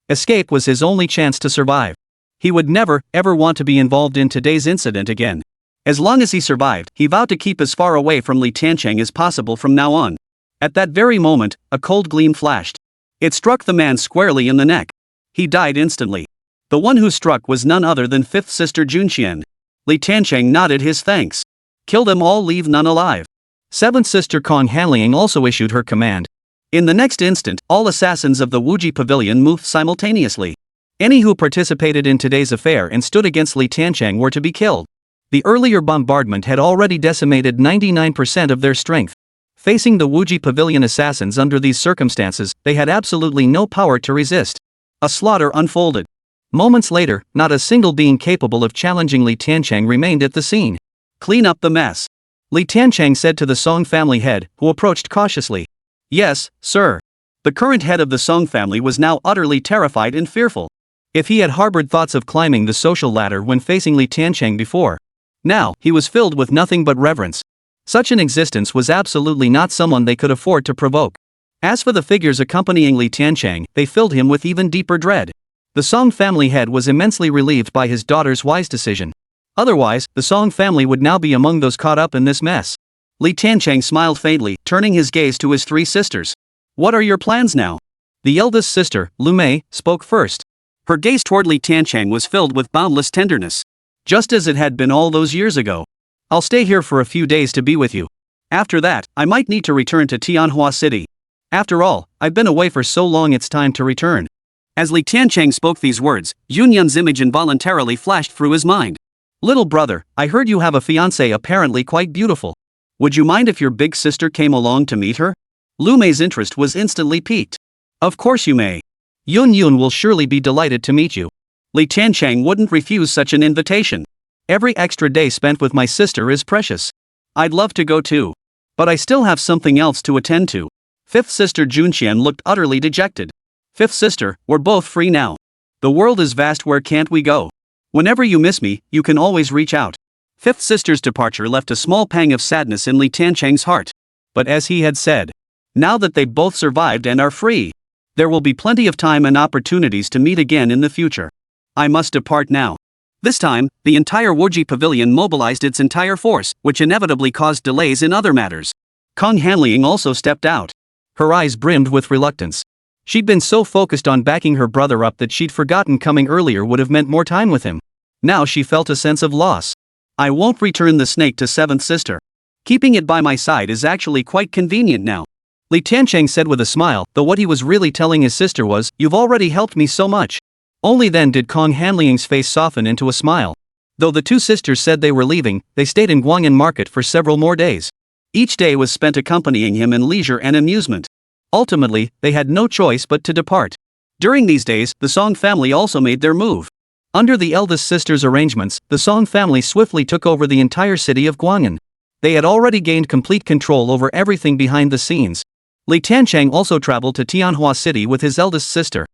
Escape was his only chance to survive. He would never, ever want to be involved in today's incident again. As long as he survived, he vowed to keep as far away from Li Tiancheng as possible from now on. At that very moment, a cold gleam flashed. It struck the man squarely in the neck. He died instantly. The one who struck was none other than fifth sister Junqian. Li Tiancheng nodded his thanks. Kill them all, leave none alive. Seventh sister Kong Hanliang also issued her command. In the next instant, all assassins of the Wuji Pavilion moved simultaneously. Any who participated in today's affair and stood against Li Tiancheng were to be killed. The earlier bombardment had already decimated 99% of their strength. Facing the Wuji Pavilion assassins under these circumstances, they had absolutely no power to resist. A slaughter unfolded. Moments later, not a single being capable of challenging Li Tiancheng remained at the scene. Clean up the mess. Li Tiancheng said to the Song family head, who approached cautiously. Yes, sir. The current head of the Song family was now utterly terrified and fearful. If he had harbored thoughts of climbing the social ladder when facing Li Tiancheng before, now he was filled with nothing but reverence. Such an existence was absolutely not someone they could afford to provoke. As for the figures accompanying Li Tiancheng, they filled him with even deeper dread. The Song family head was immensely relieved by his daughter's wise decision. Otherwise, the Song family would now be among those caught up in this mess. Li Tiancheng smiled faintly, turning his gaze to his three sisters. What are your plans now? The eldest sister, Lu Mei, spoke first. Her gaze toward Li Tiancheng was filled with boundless tenderness. Just as it had been all those years ago. I'll stay here for a few days to be with you. After that, I might need to return to Tianhua City. After all, I've been away for so long, it's time to return. As Li Tiancheng spoke these words, Yunyun's image involuntarily flashed through his mind. Little brother, I heard you have a fiancée apparently quite beautiful. Would you mind if your big sister came along to meet her? Lu Mei's interest was instantly piqued. Of course you may. Yun will surely be delighted to meet you. Li Tiancheng wouldn't refuse such an invitation. Every extra day spent with my sister is precious. I'd love to go too. But I still have something else to attend to. Fifth sister Junqian looked utterly dejected. Fifth sister, we're both free now. The world is vast, where can't we go? Whenever you miss me, you can always reach out. Fifth sister's departure left a small pang of sadness in Li Tiancheng's heart. But as he had said, now that they've both survived and are free, there will be plenty of time and opportunities to meet again in the future. I must depart now. This time, the entire Wuji pavilion mobilized its entire force, which inevitably caused delays in other matters. Kong Hanliang also stepped out. Her eyes brimmed with reluctance. She'd been so focused on backing her brother up that she'd forgotten coming earlier would have meant more time with him. Now she felt a sense of loss. I won't return the snake to seventh sister. Keeping it by my side is actually quite convenient now. Li Tiancheng said with a smile, though what he was really telling his sister was, "You've already helped me so much." Only then did Kong Hanliang's face soften into a smile. Though the two sisters said they were leaving, they stayed in Guang'an Market for several more days. Each day was spent accompanying him in leisure and amusement. Ultimately, they had no choice but to depart. During these days, the Song family also made their move. Under the eldest sister's arrangements, the Song family swiftly took over the entire city of Guang'an. They had already gained complete control over everything behind the scenes. Li Tiancheng also traveled to Tianhua City with his eldest sister.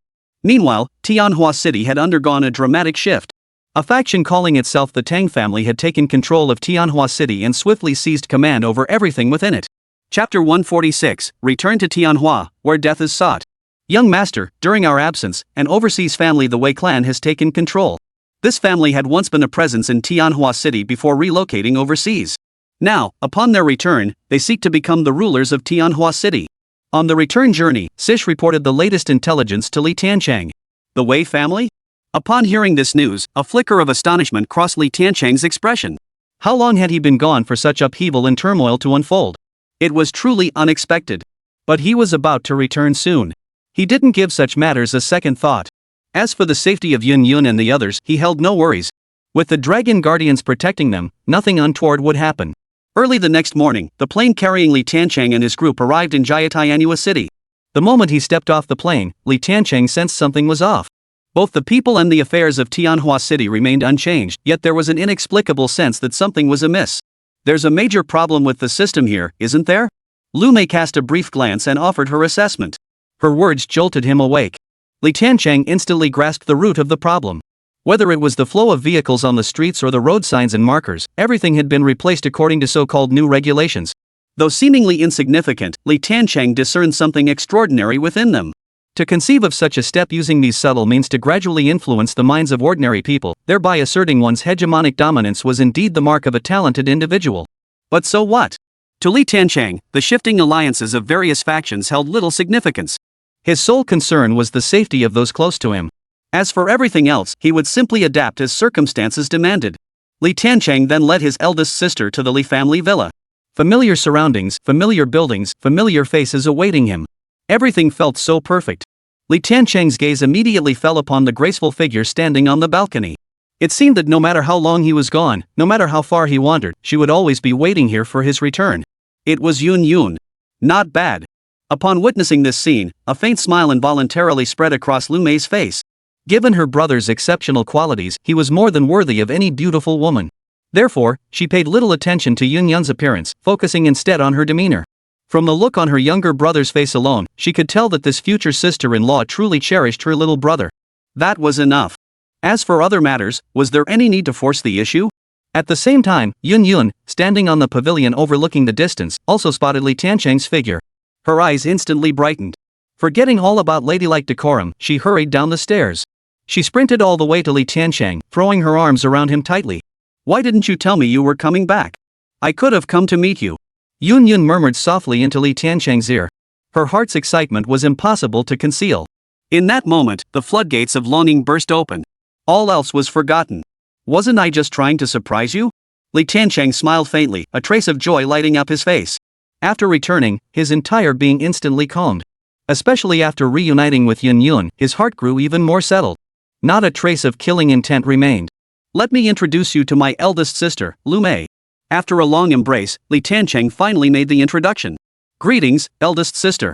Meanwhile, Tianhua City had undergone a dramatic shift. A faction calling itself the Tang family had taken control of Tianhua City and swiftly seized command over everything within it. Chapter 146, Return to Tianhua, where death is sought. Young master, during our absence, an overseas family, the Wei clan, has taken control. This family had once been a presence in Tianhua City before relocating overseas. Now, upon their return, they seek to become the rulers of Tianhua City. On the return journey, Sish reported the latest intelligence to Li Tiancheng. The Wei family? Upon hearing this news, a flicker of astonishment crossed Li Tiancheng's expression. How long had he been gone for such upheaval and turmoil to unfold? It was truly unexpected. But he was about to return soon. He didn't give such matters a second thought. As for the safety of Yun Yun and the others, he held no worries. With the dragon guardians protecting them, nothing untoward would happen. Early the next morning, the plane carrying Li Tiancheng and his group arrived in Tianhua City. The moment he stepped off the plane, Li Tiancheng sensed something was off. Both the people and the affairs of Tianhua City remained unchanged, yet there was an inexplicable sense that something was amiss. There's a major problem with the system here, isn't there? Lu Mei cast a brief glance and offered her assessment. Her words jolted him awake. Li Tiancheng instantly grasped the root of the problem. Whether it was the flow of vehicles on the streets or the road signs and markers, everything had been replaced according to so-called new regulations. Though seemingly insignificant, Li Tiancheng discerned something extraordinary within them. To conceive of such a step using these subtle means to gradually influence the minds of ordinary people, thereby asserting one's hegemonic dominance, was indeed the mark of a talented individual. But so what? To Li Tiancheng, the shifting alliances of various factions held little significance. His sole concern was the safety of those close to him. As for everything else, he would simply adapt as circumstances demanded. Li Tiancheng then led his eldest sister to the Li family villa. Familiar surroundings, familiar buildings, familiar faces awaiting him. Everything felt so perfect. Li Tiancheng's gaze immediately fell upon the graceful figure standing on the balcony. It seemed that no matter how long he was gone, no matter how far he wandered, she would always be waiting here for his return. It was Yun Yun. Not bad. Upon witnessing this scene, a faint smile involuntarily spread across Lu Mei's face. Given her brother's exceptional qualities, he was more than worthy of any beautiful woman. Therefore, she paid little attention to Yun Yun's appearance, focusing instead on her demeanor. From the look on her younger brother's face alone, she could tell that this future sister-in-law truly cherished her little brother. That was enough. As for other matters, was there any need to force the issue? At the same time, Yun Yun, standing on the pavilion overlooking the distance, also spotted Li Tiancheng's figure. Her eyes instantly brightened. Forgetting all about ladylike decorum, she hurried down the stairs. She sprinted all the way to Li Tiancheng, throwing her arms around him tightly. "Why didn't you tell me you were coming back? I could have come to meet you." Yun Yun murmured softly into Li Tiancheng's ear. Her heart's excitement was impossible to conceal. In that moment, the floodgates of longing burst open. All else was forgotten. "Wasn't I just trying to surprise you?" Li Tiancheng smiled faintly, a trace of joy lighting up his face. After returning, his entire being instantly calmed. Especially after reuniting with Yun Yun, his heart grew even more settled. Not a trace of killing intent remained. "Let me introduce you to my eldest sister, Lu Mei." After a long embrace, Li Tiancheng finally made the introduction. "Greetings, eldest sister."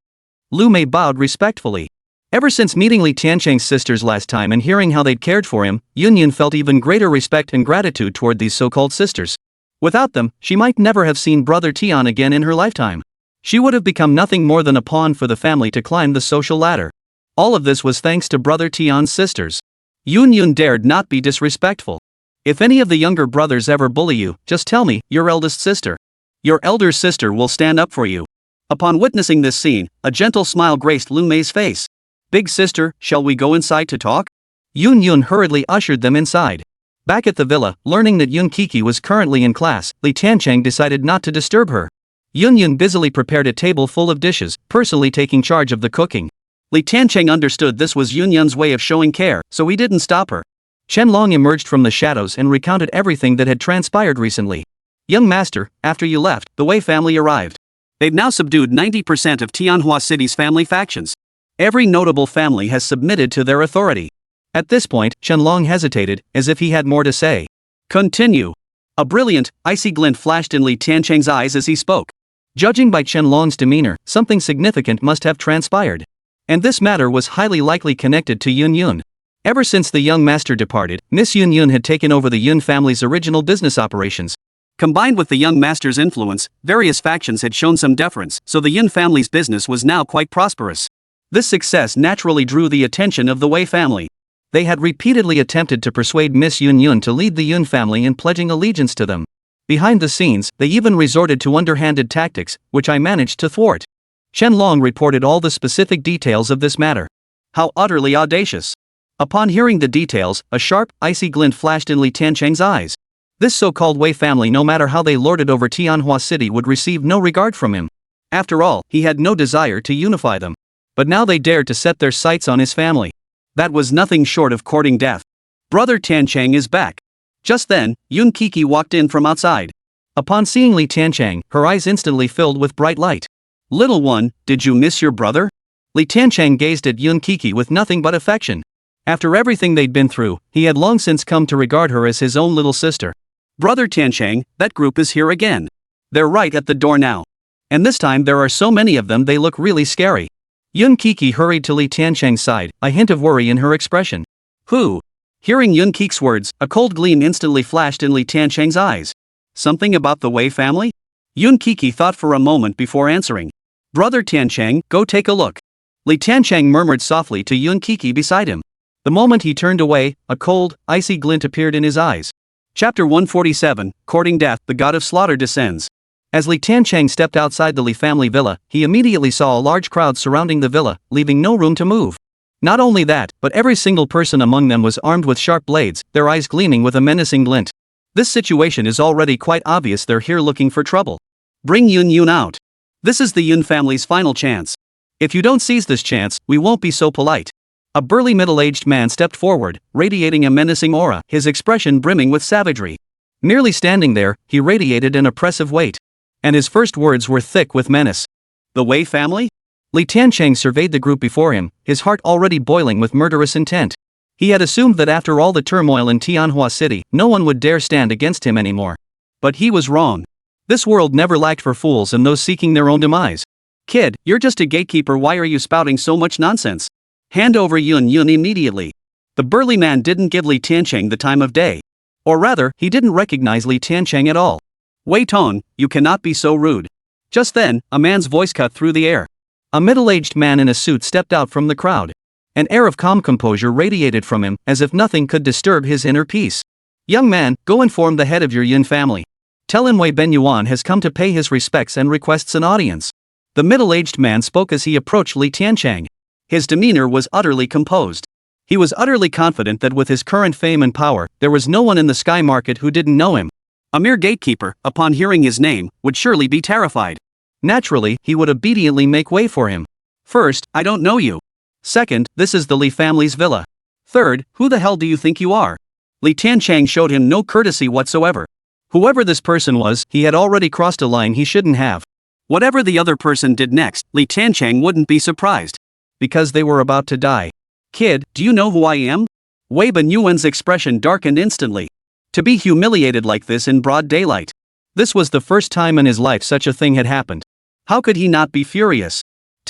Lu Mei bowed respectfully. Ever since meeting Li Tiancheng's sisters last time and hearing how they'd cared for him, Yun felt even greater respect and gratitude toward these so-called sisters. Without them, she might never have seen brother Tian again in her lifetime. She would have become nothing more than a pawn for the family to climb the social ladder. All of this was thanks to brother Tian's sisters. Yun dared not be disrespectful. If any of the younger brothers ever bully you, just tell me, your eldest sister. Your elder sister will stand up for you. Upon witnessing this scene, a gentle smile graced Lu Mei's face. Big sister, shall we go inside to talk? Yun hurriedly ushered them inside. Back at the villa, learning that Yun Kiki was currently in class, Li Tiancheng decided not to disturb her. Yun busily prepared a table full of dishes, personally taking charge of the cooking. Li Tiancheng understood this was Yun's way of showing care, so he didn't stop her. Chen Long emerged from the shadows and recounted everything that had transpired recently. Young master, after you left, the Wei family arrived. They've now subdued 90% of Tianhua City's family factions. Every notable family has submitted to their authority. At this point, Chen Long hesitated, as if he had more to say. Continue. A brilliant, icy glint flashed in Li Tiancheng's eyes as he spoke. Judging by Chen Long's demeanor, something significant must have transpired. And this matter was highly likely connected to Yun. Ever since the young master departed, Miss Yun had taken over the Yun family's original business operations. Combined with the young master's influence, various factions had shown some deference, so the Yun family's business was now quite prosperous. This success naturally drew the attention of the Wei family. They had repeatedly attempted to persuade Miss Yun to lead the Yun family in pledging allegiance to them. Behind the scenes, they even resorted to underhanded tactics, which I managed to thwart. Chen Long reported all the specific details of this matter. How utterly audacious! Upon hearing the details, a sharp, icy glint flashed in Li Tiancheng's eyes. This so-called Wei family, no matter how they lorded over Tianhua City, would receive no regard from him. After all, he had no desire to unify them. But now they dared to set their sights on his family. That was nothing short of courting death. Brother Tiancheng is back. Just then, Yun Kiki walked in from outside. Upon seeing Li Tiancheng, her eyes instantly filled with bright light. Little one, did you miss your brother? Li Tiancheng gazed at Yun Kiki with nothing but affection. After everything they'd been through, he had long since come to regard her as his own little sister. Brother Tiancheng, that group is here again. They're right at the door now. And this time there are so many of them they look really scary. Yun Kiki hurried to Li Tiancheng's side, a hint of worry in her expression. Who? Hearing Yun Kiki's words, a cold gleam instantly flashed in Li Tiancheng's eyes. Something about the Wei family? Yun Kiki thought for a moment before answering. Brother Tiancheng, go take a look. Li Tiancheng murmured softly to Yun Kiki beside him. The moment he turned away, a cold, icy glint appeared in his eyes. Chapter 147, Courting Death, the God of Slaughter descends. As Li Tiancheng stepped outside the Li family villa, he immediately saw a large crowd surrounding the villa, leaving no room to move. Not only that, but every single person among them was armed with sharp blades, their eyes gleaming with a menacing glint. This situation is already quite obvious, they're here looking for trouble. Bring Yun out. This is the Yun family's final chance. If you don't seize this chance, we won't be so polite. A burly middle-aged man stepped forward, radiating a menacing aura, his expression brimming with savagery. Merely standing there, he radiated an oppressive weight. And his first words were thick with menace. The Wei family? Li Tiancheng surveyed the group before him, his heart already boiling with murderous intent. He had assumed that after all the turmoil in Tianhua City, no one would dare stand against him anymore. But he was wrong. This world never lacked for fools and those seeking their own demise. Kid, you're just a gatekeeper, why are you spouting so much nonsense? Hand over Yun immediately. The burly man didn't give Li Tiancheng the time of day. Or rather, he didn't recognize Li Tiancheng at all. Wei Tong, you cannot be so rude. Just then, a man's voice cut through the air. A middle-aged man in a suit stepped out from the crowd. An air of calm composure radiated from him, as if nothing could disturb his inner peace. Young man, go inform the head of your Yun family. Tell him Wei Benyuan has come to pay his respects and requests an audience. The middle-aged man spoke as he approached Li Tiancheng. His demeanor was utterly composed. He was utterly confident that with his current fame and power, there was no one in the sky market who didn't know him. A mere gatekeeper, upon hearing his name, would surely be terrified. Naturally, he would obediently make way for him. First, I don't know you. Second, this is the Li family's villa. Third, who the hell do you think you are? Li Tiancheng showed him no courtesy whatsoever. Whoever this person was, he had already crossed a line he shouldn't have. Whatever the other person did next, Li Tiancheng wouldn't be surprised. Because they were about to die. Kid, do you know who I am? Wei Benyuan's expression darkened instantly. To be humiliated like this in broad daylight. This was the first time in his life such a thing had happened. How could he not be furious?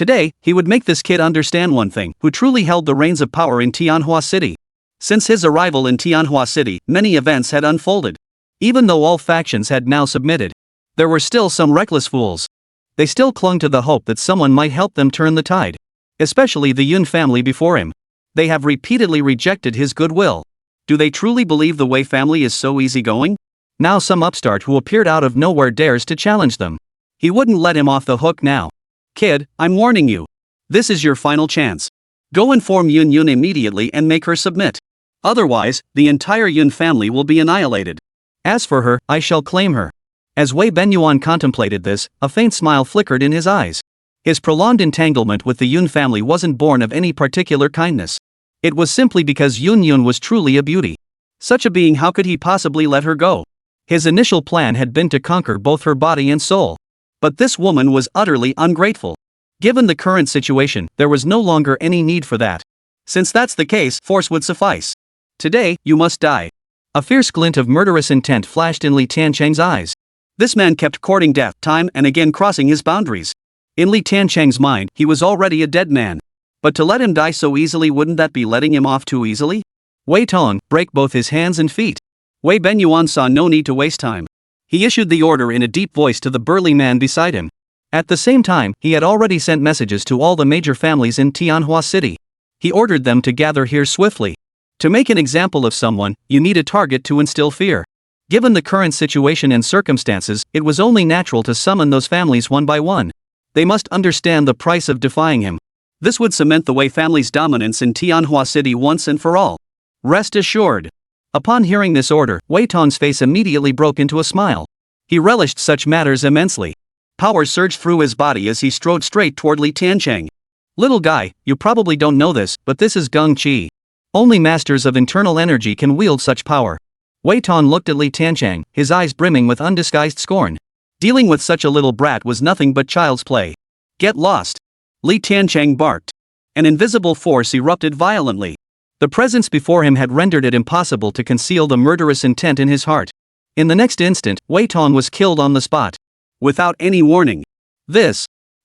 Today, he would make this kid understand one thing: who truly held the reins of power in Tianhua City. Since his arrival in Tianhua City, many events had unfolded. Even though all factions had now submitted, there were still some reckless fools. They still clung to the hope that someone might help them turn the tide. Especially the Yun family before him. They have repeatedly rejected his goodwill. Do they truly believe the Wei family is so easygoing? Now some upstart who appeared out of nowhere dares to challenge them. He wouldn't let him off the hook now. Kid, I'm warning you. This is your final chance. Go inform Yun immediately and make her submit. Otherwise, the entire Yun family will be annihilated. As for her, I shall claim her. As Wei Benyuan contemplated this, a faint smile flickered in his eyes. His prolonged entanglement with the Yun family wasn't born of any particular kindness. It was simply because Yun was truly a beauty. Such a being, how could he possibly let her go? His initial plan had been to conquer both her body and soul. But this woman was utterly ungrateful. Given the current situation, there was no longer any need for that. Since that's the case, force would suffice. Today, you must die. A fierce glint of murderous intent flashed in Li Tiancheng's eyes. This man kept courting death, time and again crossing his boundaries. In Li Tiancheng's mind, he was already a dead man. But to let him die so easily, wouldn't that be letting him off too easily? Wei Tong, break both his hands and feet. Wei Benyuan saw no need to waste time. He issued the order in a deep voice to the burly man beside him. At the same time, he had already sent messages to all the major families in Tianhua City. He ordered them to gather here swiftly. To make an example of someone, you need a target to instill fear. Given the current situation and circumstances, it was only natural to summon those families one by one. They must understand the price of defying him. This would cement the Wei family's dominance in Tianhua City once and for all. Rest assured. Upon hearing this order, Wei Tong's face immediately broke into a smile. He relished such matters immensely. Power surged through his body as he strode straight toward Li Tiancheng. Little guy, you probably don't know this, but this is Gung Qi. Only masters of internal energy can wield such power. Wei Tong looked at Li Tiancheng, his eyes brimming with undisguised scorn. Dealing with such a little brat was nothing but child's play. Get lost. Li Tiancheng barked. An invisible force erupted violently. The presence before him had rendered it impossible to conceal the murderous intent in his heart. In the next instant, Wei Tong was killed on the spot. Without any warning.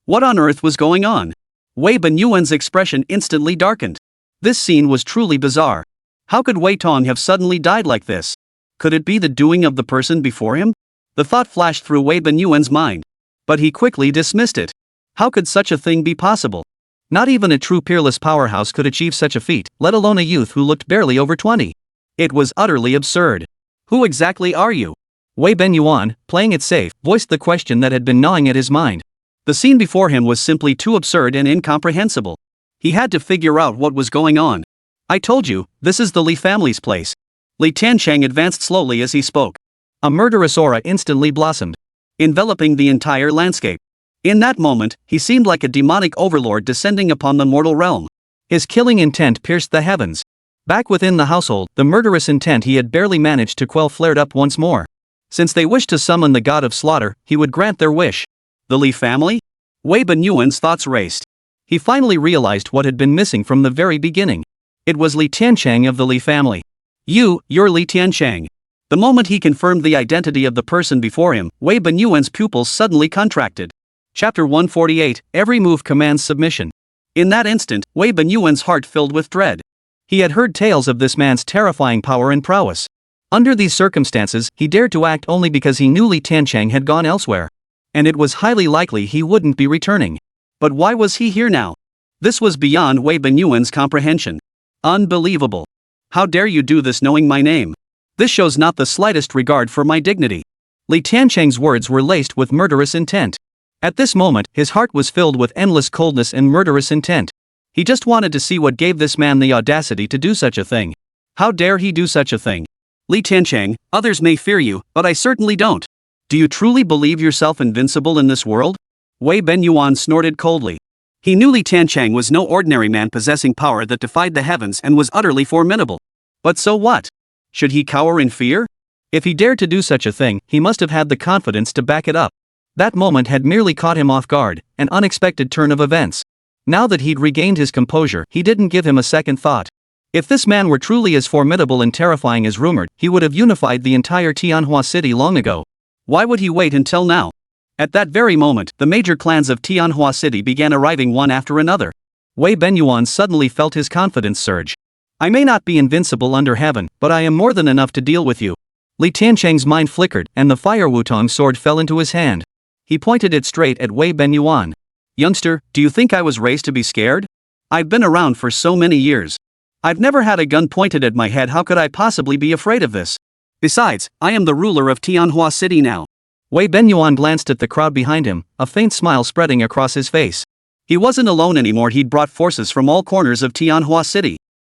What on earth was going on? Wei Benyuan's expression instantly darkened. This scene was truly bizarre. How could Wei Tong have suddenly died like this? Could it be the doing of the person before him? The thought flashed through Wei Benyuan's mind. But he quickly dismissed it. How could such a thing be possible? Not even a true peerless powerhouse could achieve such a feat, let alone a youth who looked barely over 20. It was utterly absurd. Who exactly are you? Wei Benyuan, playing it safe, voiced the question that had been gnawing at his mind. The scene before him was simply too absurd and incomprehensible. He had to figure out what was going on. I told you, this is the Li family's place. Li Tiancheng advanced slowly as he spoke. A murderous aura instantly blossomed, enveloping the entire landscape. In that moment, he seemed like a demonic overlord descending upon the mortal realm. His killing intent pierced the heavens. Back within the household, the murderous intent he had barely managed to quell flared up once more. Since they wished to summon the god of slaughter, he would grant their wish. The Li family? Wei Benyuan's thoughts raced. He finally realized what had been missing from the very beginning. It was Li Tiancheng of the Li family. You're Li Tiancheng. The moment he confirmed the identity of the person before him, Wei Benyuan's pupils suddenly contracted. Chapter 148, Every move commands submission. In that instant, Wei Benyuan's heart filled with dread. He had heard tales of this man's terrifying power and prowess. Under these circumstances, he dared to act only because he knew Li Tiancheng had gone elsewhere. And it was highly likely he wouldn't be returning. But why was he here now? This was beyond Wei Benyuan's comprehension. Unbelievable. How dare you do this knowing my name? This shows not the slightest regard for my dignity. Li Tiancheng's words were laced with murderous intent. At this moment, his heart was filled with endless coldness and murderous intent. He just wanted to see what gave this man the audacity to do such a thing. How dare he do such a thing? Li Tiancheng, others may fear you, but I certainly don't. Do you truly believe yourself invincible in this world? Wei Benyuan snorted coldly. He knew Li Tiancheng was no ordinary man possessing power that defied the heavens and was utterly formidable. But so what? Should he cower in fear? If he dared to do such a thing, he must have had the confidence to back it up. That moment had merely caught him off guard, an unexpected turn of events. Now that he'd regained his composure, he didn't give him a second thought. If this man were truly as formidable and terrifying as rumored, he would have unified the entire Tianhua City long ago. Why would he wait until now? At that very moment, the major clans of Tianhua City began arriving one after another. Wei Benyuan suddenly felt his confidence surge. I may not be invincible under heaven, but I am more than enough to deal with you. Li Tiancheng's mind flickered, and the fire Wutong sword fell into his hand. He pointed it straight at Wei Benyuan. Youngster, do you think I was raised to be scared? I've been around for so many years. I've never had a gun pointed at my head. How could I possibly be afraid of this? Besides, I am the ruler of Tianhua City now. Wei Benyuan glanced at the crowd behind him, a faint smile spreading across his face. He wasn't alone anymore. He'd brought forces from all corners of Tianhua City.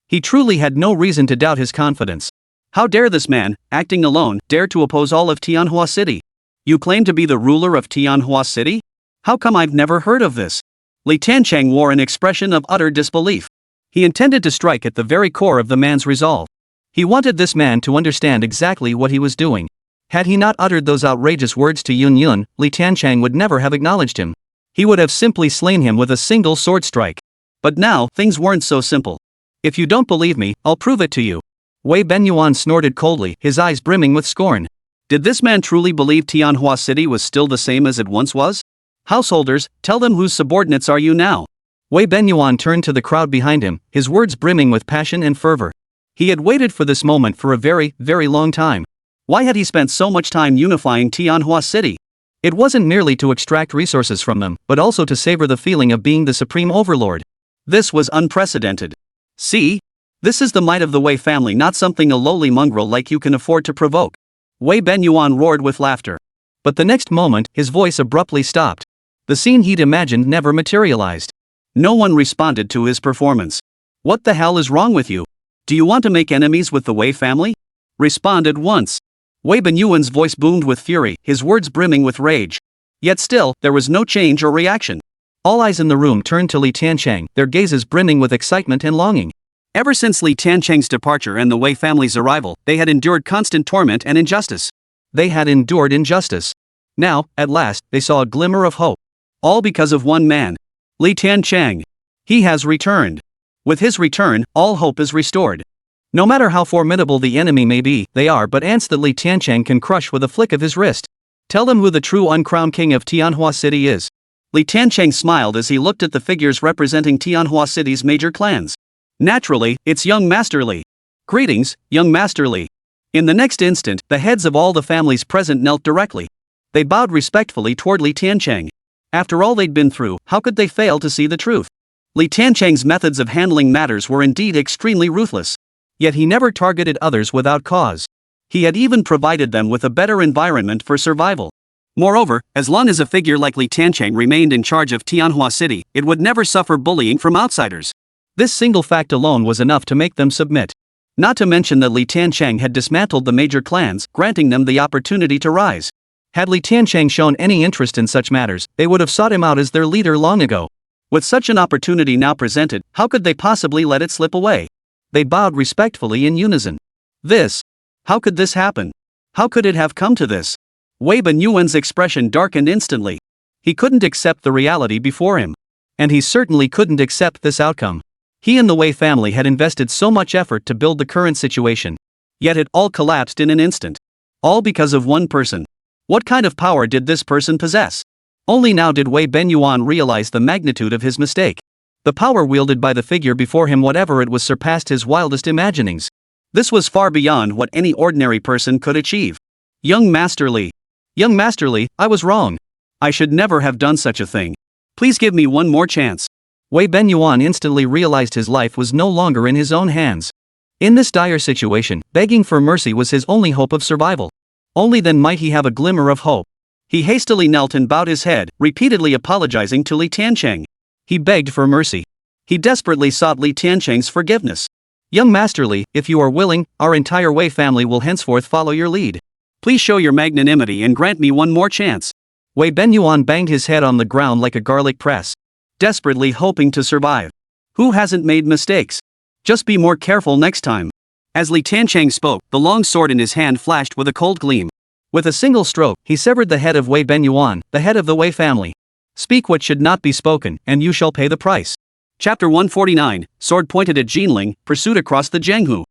He truly had no reason to doubt his confidence. How dare this man, acting alone, dare to oppose all of Tianhua City? You claim to be the ruler of Tianhua City? How come I've never heard of this? Li Tiancheng wore an expression of utter disbelief. He intended to strike at the very core of the man's resolve. He wanted this man to understand exactly what he was doing. Had he not uttered those outrageous words to Yun Yun, Li Tiancheng would never have acknowledged him. He would have simply slain him with a single sword strike. But now, things weren't so simple. If you don't believe me, I'll prove it to you. Wei Benyuan snorted coldly, his eyes brimming with scorn. Did this man truly believe Tianhua City was still the same as it once was? Householders, tell them whose subordinates are you now? Wei Benyuan turned to the crowd behind him, his words brimming with passion and fervor. He had waited for this moment for a very, very long time. Why had he spent so much time unifying Tianhua City? It wasn't merely to extract resources from them, but also to savor the feeling of being the supreme overlord. This was unprecedented. See? This is the might of the Wei family, not something a lowly mongrel like you can afford to provoke. Wei Benyuan roared with laughter. But the next moment, his voice abruptly stopped. The scene he'd imagined never materialized. No one responded to his performance. What the hell is wrong with you? Do you want to make enemies with the Wei family? Respond at once. Wei Benyuan's voice boomed with fury, his words brimming with rage. Yet still, there was no change or reaction. All eyes in the room turned to Li Tiancheng, their gazes brimming with excitement and longing. Ever since Li Tiancheng's departure and the Wei family's arrival, they had endured constant torment and injustice. They had endured injustice. Now, at last, they saw a glimmer of hope. All because of one man. Li Tiancheng. He has returned. With his return, all hope is restored. No matter how formidable the enemy may be, they are but ants that Li Tiancheng can crush with a flick of his wrist. Tell them who the true uncrowned king of Tianhua City is. Li Tiancheng smiled as he looked at the figures representing Tianhua City's major clans. Naturally, it's young Master Li. Greetings, young Master Li. In the next instant, the heads of all the families present knelt directly. They bowed respectfully toward Li Tiancheng. After all they'd been through, how could they fail to see the truth? Li Tiancheng's methods of handling matters were indeed extremely ruthless. Yet he never targeted others without cause. He had even provided them with a better environment for survival. Moreover, as long as a figure like Li Tiancheng remained in charge of Tianhua City, it would never suffer bullying from outsiders. This single fact alone was enough to make them submit. Not to mention that Li Tiancheng had dismantled the major clans, granting them the opportunity to rise. Had Li Tiancheng shown any interest in such matters, they would have sought him out as their leader long ago. With such an opportunity now presented, how could they possibly let it slip away? They bowed respectfully in unison. How could this happen? How could it have come to this? Wei Benyuan's expression darkened instantly. He couldn't accept the reality before him. And he certainly couldn't accept this outcome. He and the Wei family had invested so much effort to build the current situation. Yet it all collapsed in an instant. All because of one person. What kind of power did this person possess? Only now did Wei Benyuan realize the magnitude of his mistake. The power wielded by the figure before him, whatever it was, surpassed his wildest imaginings. This was far beyond what any ordinary person could achieve. Young Master Li. Young Master Li, I was wrong. I should never have done such a thing. Please give me one more chance. Wei Benyuan instantly realized his life was no longer in his own hands. In this dire situation, begging for mercy was his only hope of survival. Only then might he have a glimmer of hope. He hastily knelt and bowed his head, repeatedly apologizing to Li Tiancheng. He begged for mercy. He desperately sought Li Tiancheng's forgiveness. Young Master Li, if you are willing, our entire Wei family will henceforth follow your lead. Please show your magnanimity and grant me one more chance. Wei Benyuan banged his head on the ground like a garlic press, desperately hoping to survive. Who hasn't made mistakes? Just be more careful next time. As Li Tiancheng spoke, the long sword in his hand flashed with a cold gleam. With a single stroke, he severed the head of Wei Benyuan, the head of the Wei family. Speak what should not be spoken, and you shall pay the price. Chapter 149, Sword pointed at Jinling, pursued across the Zhenghu.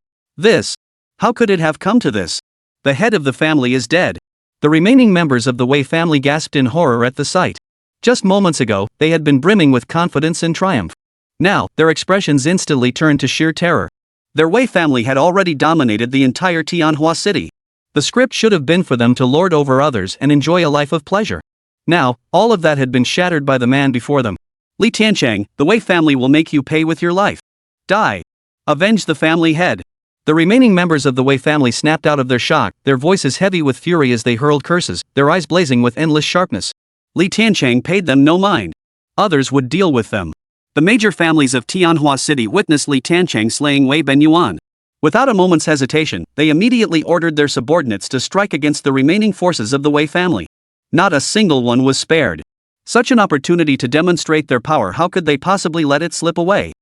How could it have come to this? The head of the family is dead. The remaining members of the Wei family gasped in horror at the sight. Just moments ago, they had been brimming with confidence and triumph. Now, their expressions instantly turned to sheer terror. Their Wei family had already dominated the entire Tianhua City. The script should have been for them to lord over others and enjoy a life of pleasure. Now, all of that had been shattered by the man before them. Li Tiancheng, the Wei family will make you pay with your life. Die. Avenge the family head. The remaining members of the Wei family snapped out of their shock, their voices heavy with fury as they hurled curses, their eyes blazing with endless sharpness. Li Tiancheng paid them no mind. Others would deal with them. The major families of Tianhua City witnessed Li Tiancheng slaying Wei Benyuan. Without a moment's hesitation, they immediately ordered their subordinates to strike against the remaining forces of the Wei family. Not a single one was spared. Such an opportunity to demonstrate their power, how could they possibly let it slip away?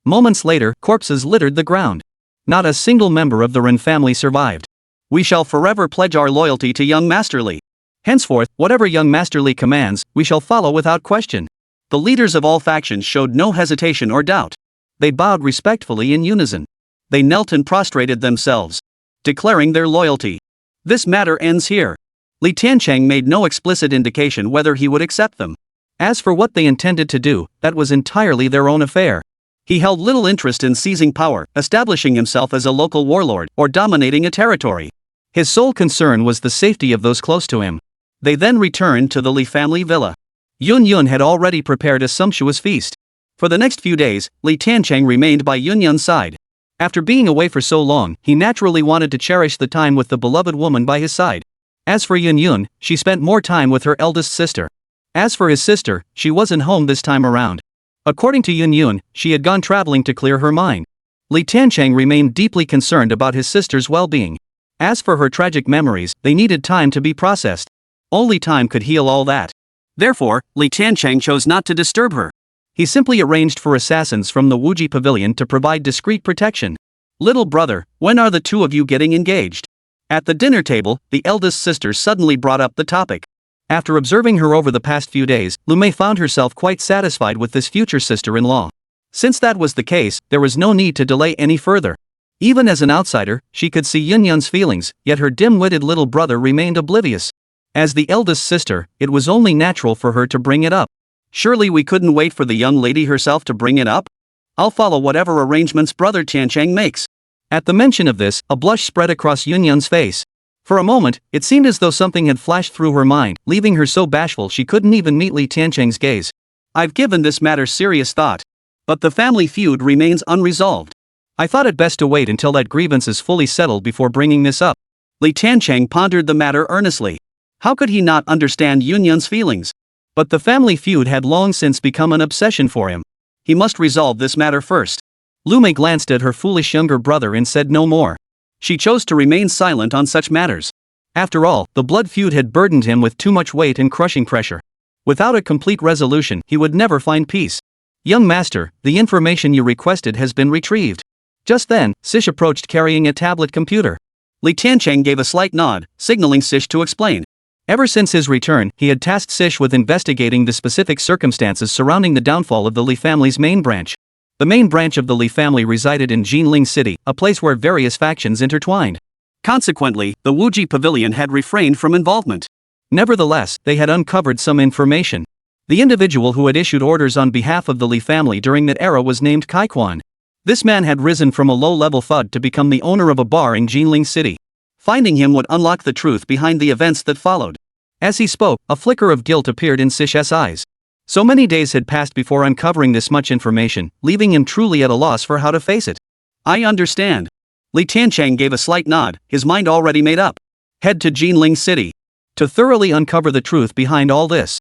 Moments later, corpses littered the ground. Not a single member of the Ren family survived. We shall forever pledge our loyalty to young Master Li. Henceforth, whatever young Master Li commands, we shall follow without question. The leaders of all factions showed no hesitation or doubt. They bowed respectfully in unison. They knelt and prostrated themselves, declaring their loyalty. This matter ends here. Li Tiancheng made no explicit indication whether he would accept them. As for what they intended to do, that was entirely their own affair. He held little interest in seizing power, establishing himself as a local warlord, or dominating a territory. His sole concern was the safety of those close to him. They then returned to the Li family villa. Yun had already prepared a sumptuous feast. For the next few days, Li Tiancheng remained by Yun's side. After being away for so long, he naturally wanted to cherish the time with the beloved woman by his side. As for Yun, she spent more time with her eldest sister. As for his sister, she wasn't home this time around. According to Yun, she had gone traveling to clear her mind. Li Tiancheng remained deeply concerned about his sister's well-being. As for her tragic memories, they needed time to be processed. Only time could heal all that. Therefore, Li Tiancheng chose not to disturb her. He simply arranged for assassins from the Wuji pavilion to provide discreet protection. Little brother, when are the two of you getting engaged? At the dinner table, the eldest sister suddenly brought up the topic. After observing her over the past few days, Lu Mei found herself quite satisfied with this future sister-in-law. Since that was the case, there was no need to delay any further. Even as an outsider, she could see Yun's feelings, yet her dim-witted little brother remained oblivious. As the eldest sister, it was only natural for her to bring it up. Surely we couldn't wait for the young lady herself to bring it up? I'll follow whatever arrangements brother Tiancheng makes. At the mention of this, a blush spread across Yun's face. For a moment, it seemed as though something had flashed through her mind, leaving her so bashful she couldn't even meet Li Tiancheng's gaze. I've given this matter serious thought. But the family feud remains unresolved. I thought it best to wait until that grievance is fully settled before bringing this up. Li Tiancheng pondered the matter earnestly. How could he not understand Yun's feelings? But the family feud had long since become an obsession for him. He must resolve this matter first. Lu Mei glanced at her foolish younger brother and said no more. She chose to remain silent on such matters. After all, the blood feud had burdened him with too much weight and crushing pressure. Without a complete resolution, he would never find peace. Young master, the information you requested has been retrieved. Just then, Sish approached carrying a tablet computer. Li Tiancheng gave a slight nod, signaling Sish to explain. Ever since his return, he had tasked Sish with investigating the specific circumstances surrounding the downfall of the Li family's main branch. The main branch of the Li family resided in Jinling City, a place where various factions intertwined. Consequently, the Wuji pavilion had refrained from involvement. Nevertheless, they had uncovered some information. The individual who had issued orders on behalf of the Li family during that era was named Kai Quan. This man had risen from a low-level thug to become the owner of a bar in Jinling City. Finding him would unlock the truth behind the events that followed. As he spoke, a flicker of guilt appeared in Sish's eyes. So many days had passed before uncovering this much information, leaving him truly at a loss for how to face it. I understand. Li Tiancheng gave a slight nod, his mind already made up. Head to Jinling City. To thoroughly uncover the truth behind all this.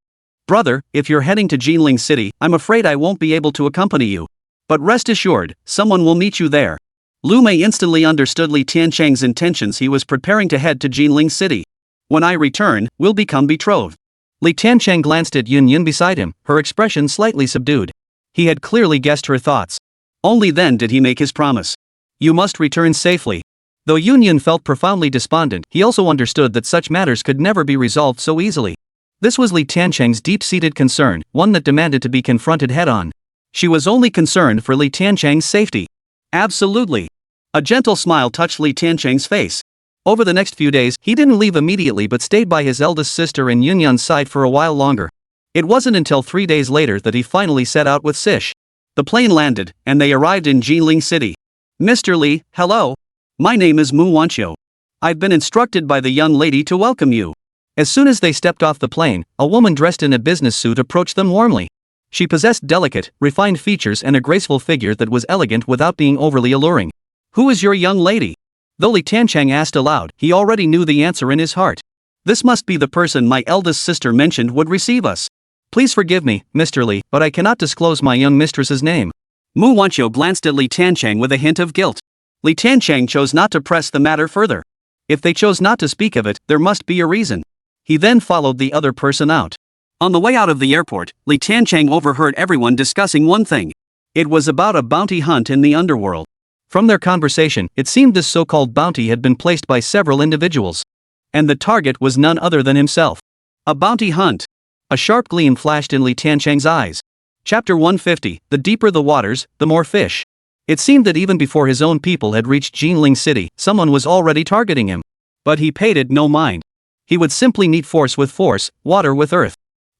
Brother, if you're heading to Jinling City, I'm afraid I won't be able to accompany you. But rest assured, someone will meet you there. Lu Mei instantly understood Li Tiancheng's intentions. He was preparing to head to Jinling City. When I return, we'll become betrothed. Li Tiancheng glanced at Yun beside him, her expression slightly subdued. He had clearly guessed her thoughts. Only then did he make his promise. You must return safely. Though Yun felt profoundly despondent, he also understood that such matters could never be resolved so easily. This was Li Tiancheng's deep-seated concern, one that demanded to be confronted head-on. She was only concerned for Li Tiancheng's safety. Absolutely. A gentle smile touched Li Tiancheng's face. Over the next few days, he didn't leave immediately but stayed by his eldest sister and Yunyun's side for a while longer. It wasn't until 3 days later that he finally set out with Sish. The plane landed, and they arrived in Jinling City. "Mr. Li, hello. My name is Mu Wanqiu. I've been instructed by the young lady to welcome you." As soon as they stepped off the plane, a woman dressed in a business suit approached them warmly. She possessed delicate, refined features and a graceful figure that was elegant without being overly alluring. "Who is your young lady?" Though Li Tiancheng asked aloud, he already knew the answer in his heart. "This must be the person my eldest sister mentioned would receive us. Please forgive me, Mr. Li, but I cannot disclose my young mistress's name." Mu Wanqiu glanced at Li Tiancheng with a hint of guilt. Li Tiancheng chose not to press the matter further. If they chose not to speak of it, there must be a reason. He then followed the other person out. On the way out of the airport, Li Tiancheng overheard everyone discussing one thing. It was about a bounty hunt in the underworld. From their conversation, it seemed this so-called bounty had been placed by several individuals. And the target was none other than himself. A bounty hunt. A sharp gleam flashed in Li Tiancheng's eyes. Chapter 150, The deeper the waters, the more fish. It seemed that even before his own people had reached Jinling City, someone was already targeting him. But he paid it no mind. He would simply meet force with force, water with earth.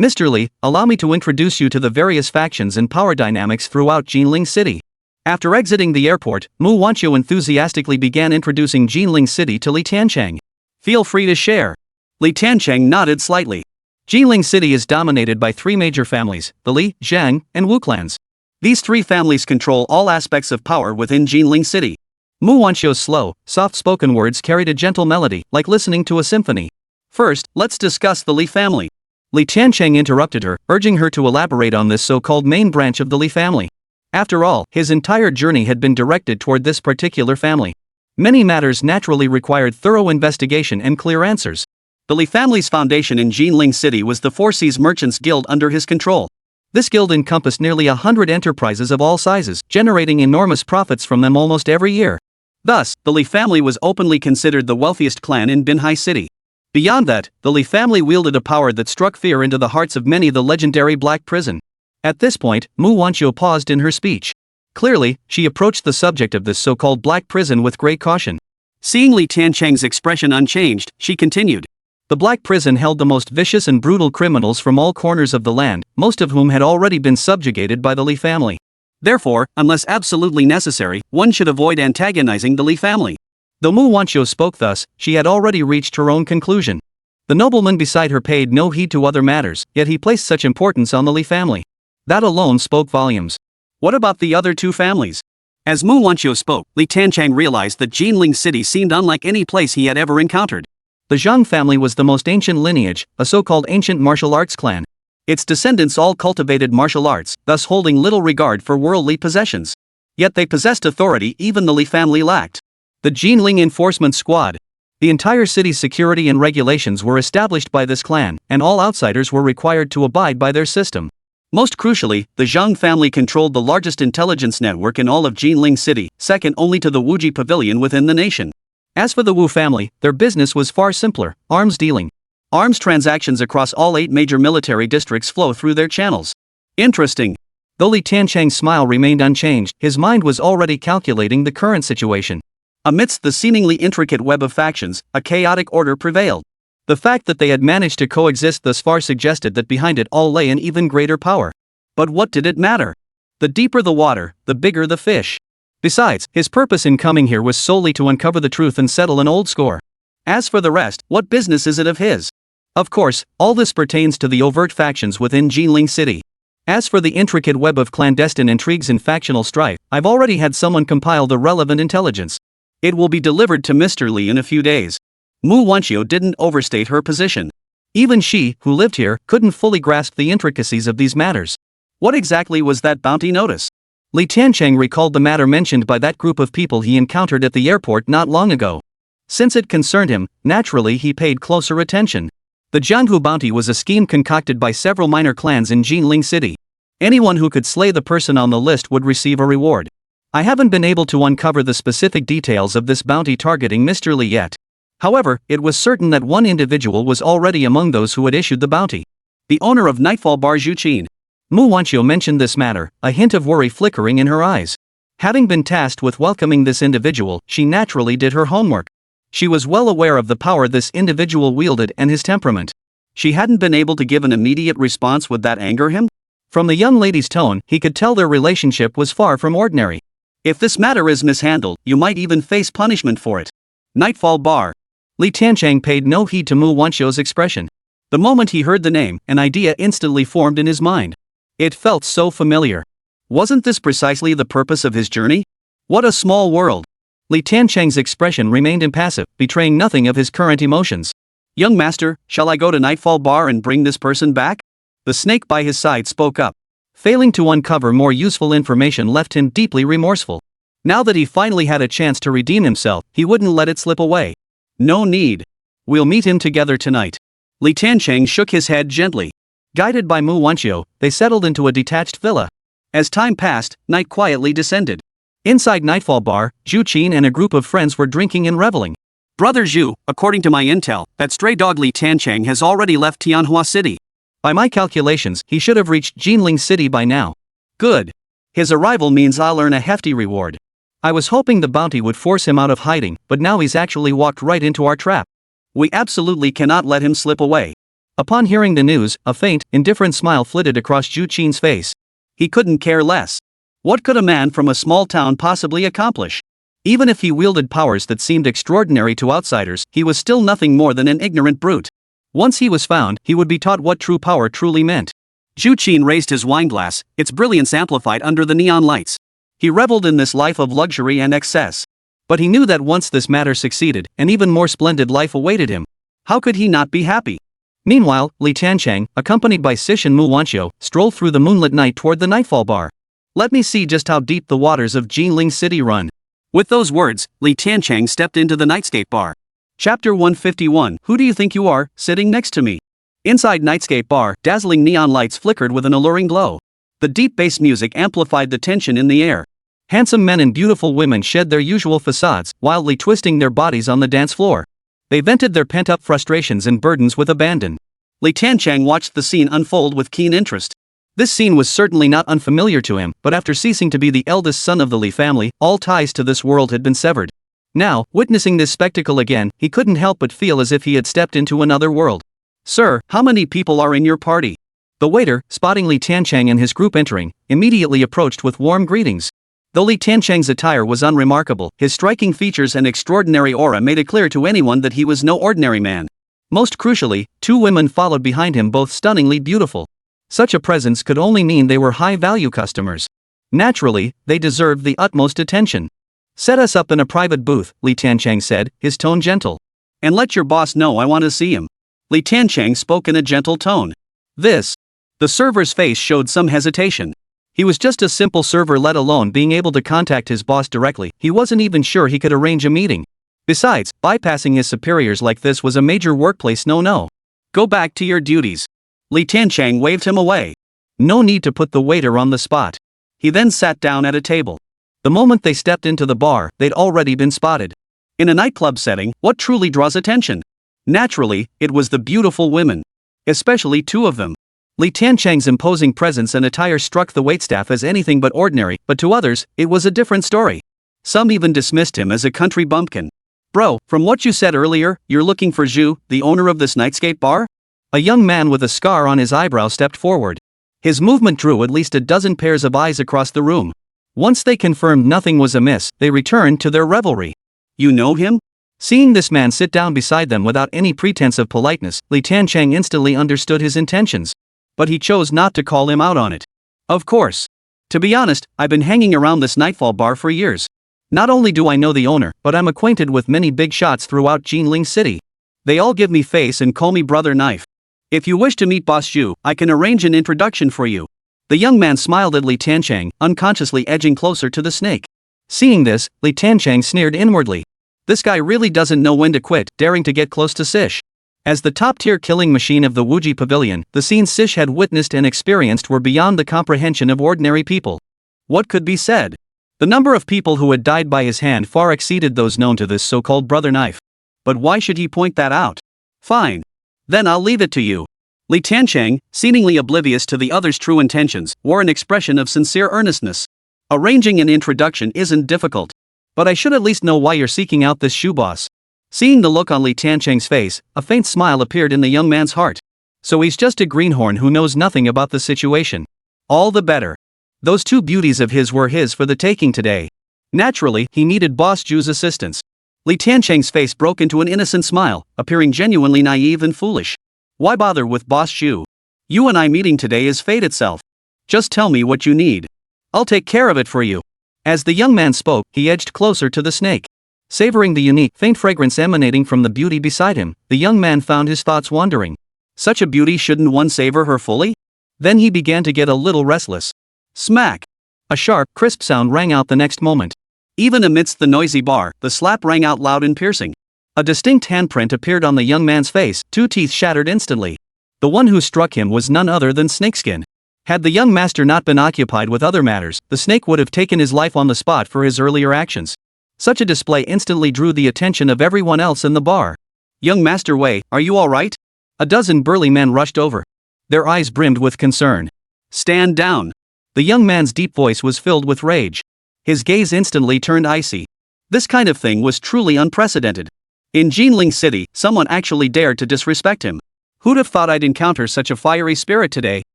"Mr. Li, allow me to introduce you to the various factions and power dynamics throughout Jinling City." After exiting the airport, Mu Wanqiu enthusiastically began introducing Jinling City to Li Tiancheng. "Feel free to share." Li Tiancheng nodded slightly. Jinling City is dominated by 3 major families, the Li, Zhang, and Wu clans. These 3 families control all aspects of power within Jinling City. Mu Wanqiu's slow, soft-spoken words carried a gentle melody, like listening to a symphony. "First, let's discuss the Li family." Li Tiancheng interrupted her, urging her to elaborate on this so-called main branch of the Li family. After all, his entire journey had been directed toward this particular family. Many matters naturally required thorough investigation and clear answers. The Li family's foundation in Jinling City was the Four Seas Merchants Guild under his control. This guild encompassed nearly 100 enterprises of all sizes, generating enormous profits from them almost every year. Thus, the Li family was openly considered the wealthiest clan in Binhai City. Beyond that, the Li family wielded a power that struck fear into the hearts of many. The legendary Black Prison. At this point, Mu Wanqiu paused in her speech. Clearly, she approached the subject of this so-called Black Prison with great caution. Seeing Li Tiancheng's expression unchanged, she continued. The Black Prison held the most vicious and brutal criminals from all corners of the land, most of whom had already been subjugated by the Li family. Therefore, unless absolutely necessary, one should avoid antagonizing the Li family. Though Mu Wanqiu spoke thus, she had already reached her own conclusion. The nobleman beside her paid no heed to other matters, yet he placed such importance on the Li family. That alone spoke volumes. What about the other 2 families? As Mu Wanqiu spoke, Li Tiancheng realized that Jinling City seemed unlike any place he had ever encountered. The Zhang family was the most ancient lineage, a so-called ancient martial arts clan. Its descendants all cultivated martial arts, thus holding little regard for worldly possessions. Yet they possessed authority even the Li family lacked. The Jinling Enforcement Squad. The entire city's security and regulations were established by this clan, and all outsiders were required to abide by their system. Most crucially, the Zhang family controlled the largest intelligence network in all of Jinling City, second only to the Wuji Pavilion within the nation. As for the Wu family, their business was far simpler: arms dealing. Arms transactions across all 8 major military districts flow through their channels. Interesting. Though Li Tiancheng's smile remained unchanged, his mind was already calculating the current situation. Amidst the seemingly intricate web of factions, a chaotic order prevailed. The fact that they had managed to coexist thus far suggested that behind it all lay an even greater power. But what did it matter? The deeper the water, the bigger the fish. Besides, his purpose in coming here was solely to uncover the truth and settle an old score. As for the rest, what business is it of his? Of course, all this pertains to the overt factions within Jinling City. As for the intricate web of clandestine intrigues and factional strife, I've already had someone compile the relevant intelligence. It will be delivered to Mr. Li in a few days. Mu Wanqiu didn't overstate her position. Even she, who lived here, couldn't fully grasp the intricacies of these matters. What exactly was that bounty notice? Li Tiancheng recalled the matter mentioned by that group of people he encountered at the airport not long ago. Since it concerned him, naturally he paid closer attention. The Jianhu bounty was a scheme concocted by several minor clans in Jinling City. Anyone who could slay the person on the list would receive a reward. I haven't been able to uncover the specific details of this bounty targeting Mr. Li yet. However, it was certain that one individual was already among those who had issued the bounty. The owner of Nightfall Bar Zhuqin. Mu Wanqiu mentioned this matter, a hint of worry flickering in her eyes. Having been tasked with welcoming this individual, she naturally did her homework. She was well aware of the power this individual wielded and his temperament. She hadn't been able to give an immediate response. Would that anger him? From the young lady's tone, he could tell their relationship was far from ordinary. If this matter is mishandled, you might even face punishment for it. Nightfall Bar. Li Tiancheng paid no heed to Mu Wanxiu's expression. The moment he heard the name, an idea instantly formed in his mind. It felt so familiar. Wasn't this precisely the purpose of his journey? What a small world. Li Tiancheng's expression remained impassive, betraying nothing of his current emotions. Young master, shall I go to Nightfall Bar and bring this person back? The snake by his side spoke up. Failing to uncover more useful information left him deeply remorseful. Now that he finally had a chance to redeem himself, he wouldn't let it slip away. No need. We'll meet him together tonight. Li Tiancheng shook his head gently. Guided by Mu Wanxiu, they settled into a detached villa. As time passed, night quietly descended. Inside Nightfall Bar, Zhu Qin and a group of friends were drinking and reveling. Brother Zhu, according to my intel, that stray dog Li Tiancheng has already left Tianhua City. By my calculations, he should have reached Jinling City by now. Good. His arrival means I'll earn a hefty reward. I was hoping the bounty would force him out of hiding, but now he's actually walked right into our trap. We absolutely cannot let him slip away. Upon hearing the news, a faint, indifferent smile flitted across Zhu Qin's face. He couldn't care less. What could a man from a small town possibly accomplish? Even if he wielded powers that seemed extraordinary to outsiders, he was still nothing more than an ignorant brute. Once he was found, he would be taught what true power truly meant. Zhu Qin raised his wineglass, its brilliance amplified under the neon lights. He reveled in this life of luxury and excess. But he knew that once this matter succeeded, an even more splendid life awaited him. How could he not be happy? Meanwhile, Li Tiancheng, accompanied by Sish and Mu Wanxiu, strolled through the moonlit night toward the Nightfall Bar. Let me see just how deep the waters of Jinling City run. With those words, Li Tiancheng stepped into the Nightscape Bar. Chapter 151. Who do you think you are, sitting next to me? Inside Nightscape Bar, dazzling neon lights flickered with an alluring glow. The deep bass music amplified the tension in the air. Handsome men and beautiful women shed their usual facades, wildly twisting their bodies on the dance floor. They vented their pent-up frustrations and burdens with abandon. Li Tiancheng watched the scene unfold with keen interest. This scene was certainly not unfamiliar to him, but after ceasing to be the eldest son of the Li family, all ties to this world had been severed. Now, witnessing this spectacle again, he couldn't help but feel as if he had stepped into another world. Sir, how many people are in your party? The waiter, spotting Li Tiancheng and his group entering, immediately approached with warm greetings. Though Li Tiancheng's attire was unremarkable, his striking features and extraordinary aura made it clear to anyone that he was no ordinary man. Most crucially, two women followed behind him, both stunningly beautiful. Such a presence could only mean they were high-value customers. Naturally, they deserved the utmost attention. Set us up in a private booth, Li Tiancheng said, his tone gentle. And let your boss know I want to see him. Li Tiancheng spoke in a gentle tone. This. The server's face showed some hesitation. He was just a simple server, let alone being able to contact his boss directly. He wasn't even sure he could arrange a meeting. Besides, bypassing his superiors like this was a major workplace no-no. Go back to your duties. Li Tiancheng waved him away. No need to put the waiter on the spot. He then sat down at a table. The moment they stepped into the bar, they'd already been spotted. In a nightclub setting, what truly draws attention? Naturally, it was the beautiful women. Especially two of them. Li Tiancheng's imposing presence and attire struck the waitstaff as anything but ordinary, but to others, it was a different story. Some even dismissed him as a country bumpkin. Bro, from what you said earlier, you're looking for Zhu, the owner of this Nightscape Bar? A young man with a scar on his eyebrow stepped forward. His movement drew at least a dozen pairs of eyes across the room. Once they confirmed nothing was amiss, they returned to their revelry. You know him? Seeing this man sit down beside them without any pretense of politeness, Li Tiancheng instantly understood his intentions. But he chose not to call him out on it. Of course. To be honest, I've been hanging around this Nightfall Bar for years. Not only do I know the owner, but I'm acquainted with many big shots throughout Jinling City. They all give me face and call me Brother Knife. If you wish to meet Boss Zhu, I can arrange an introduction for you. The young man smiled at Li Tiancheng, unconsciously edging closer to the snake. Seeing this, Li Tiancheng sneered inwardly. This guy really doesn't know when to quit, daring to get close to Sish. As the top-tier killing machine of the Wuji Pavilion, the scenes Sish had witnessed and experienced were beyond the comprehension of ordinary people. What could be said? The number of people who had died by his hand far exceeded those known to this so-called Brother Knife. But why should he point that out? Fine. Then I'll leave it to you. Li Tiancheng, seemingly oblivious to the other's true intentions, wore an expression of sincere earnestness. Arranging an introduction isn't difficult. But I should at least know why you're seeking out this shoe boss. Seeing the look on Li Tiancheng's face, a faint smile appeared in the young man's heart. So he's just a greenhorn who knows nothing about the situation. All the better. Those two beauties of his were his for the taking today. Naturally, he needed Boss Ju's assistance. Li Tiancheng's face broke into an innocent smile, appearing genuinely naive and foolish. Why bother with Boss Ju? You and I meeting today is fate itself. Just tell me what you need. I'll take care of it for you. As the young man spoke, he edged closer to the snake. Savoring the unique, faint fragrance emanating from the beauty beside him, the young man found his thoughts wandering. Such a beauty, shouldn't one savor her fully? Then he began to get a little restless. Smack! A sharp, crisp sound rang out the next moment. Even amidst the noisy bar, the slap rang out loud and piercing. A distinct handprint appeared on the young man's face, two teeth shattered instantly. The one who struck him was none other than Snakeskin. Had the young master not been occupied with other matters, the snake would have taken his life on the spot for his earlier actions. Such a display instantly drew the attention of everyone else in the bar. Young Master Wei, are you all right? A dozen burly men rushed over. Their eyes brimmed with concern. Stand down. The young man's deep voice was filled with rage. His gaze instantly turned icy. This kind of thing was truly unprecedented. In Jinling City, someone actually dared to disrespect him. Who'd have thought I'd encounter such a fiery spirit today?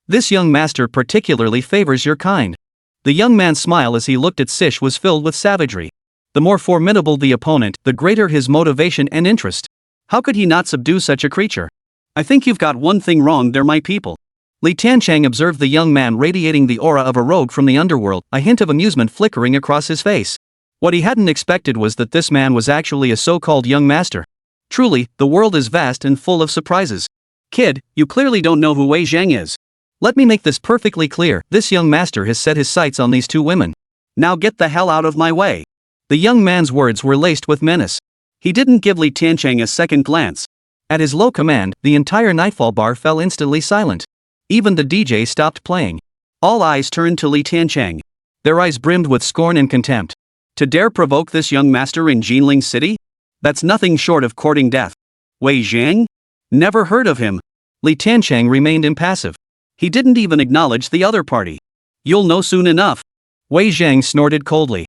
This young master particularly favors your kind. The young man's smile as he looked at Sish was filled with savagery. The more formidable the opponent, the greater his motivation and interest. How could he not subdue such a creature? I think you've got one thing wrong there, my people. Li Tiancheng observed the young man radiating the aura of a rogue from the underworld, a hint of amusement flickering across his face. What he hadn't expected was that this man was actually a so-called young master. Truly, the world is vast and full of surprises. Kid, you clearly don't know who Wei Zhang is. Let me make this perfectly clear, this young master has set his sights on these two women. Now get the hell out of my way. The young man's words were laced with menace. He didn't give Li Tiancheng a second glance. At his low command, the entire Nightfall bar fell instantly silent. Even the DJ stopped playing. All eyes turned to Li Tiancheng. Their eyes brimmed with scorn and contempt. To dare provoke this young master in Jinling City? That's nothing short of courting death. Wei Zhang? Never heard of him. Li Tiancheng remained impassive. He didn't even acknowledge the other party. You'll know soon enough. Wei Zhang snorted coldly.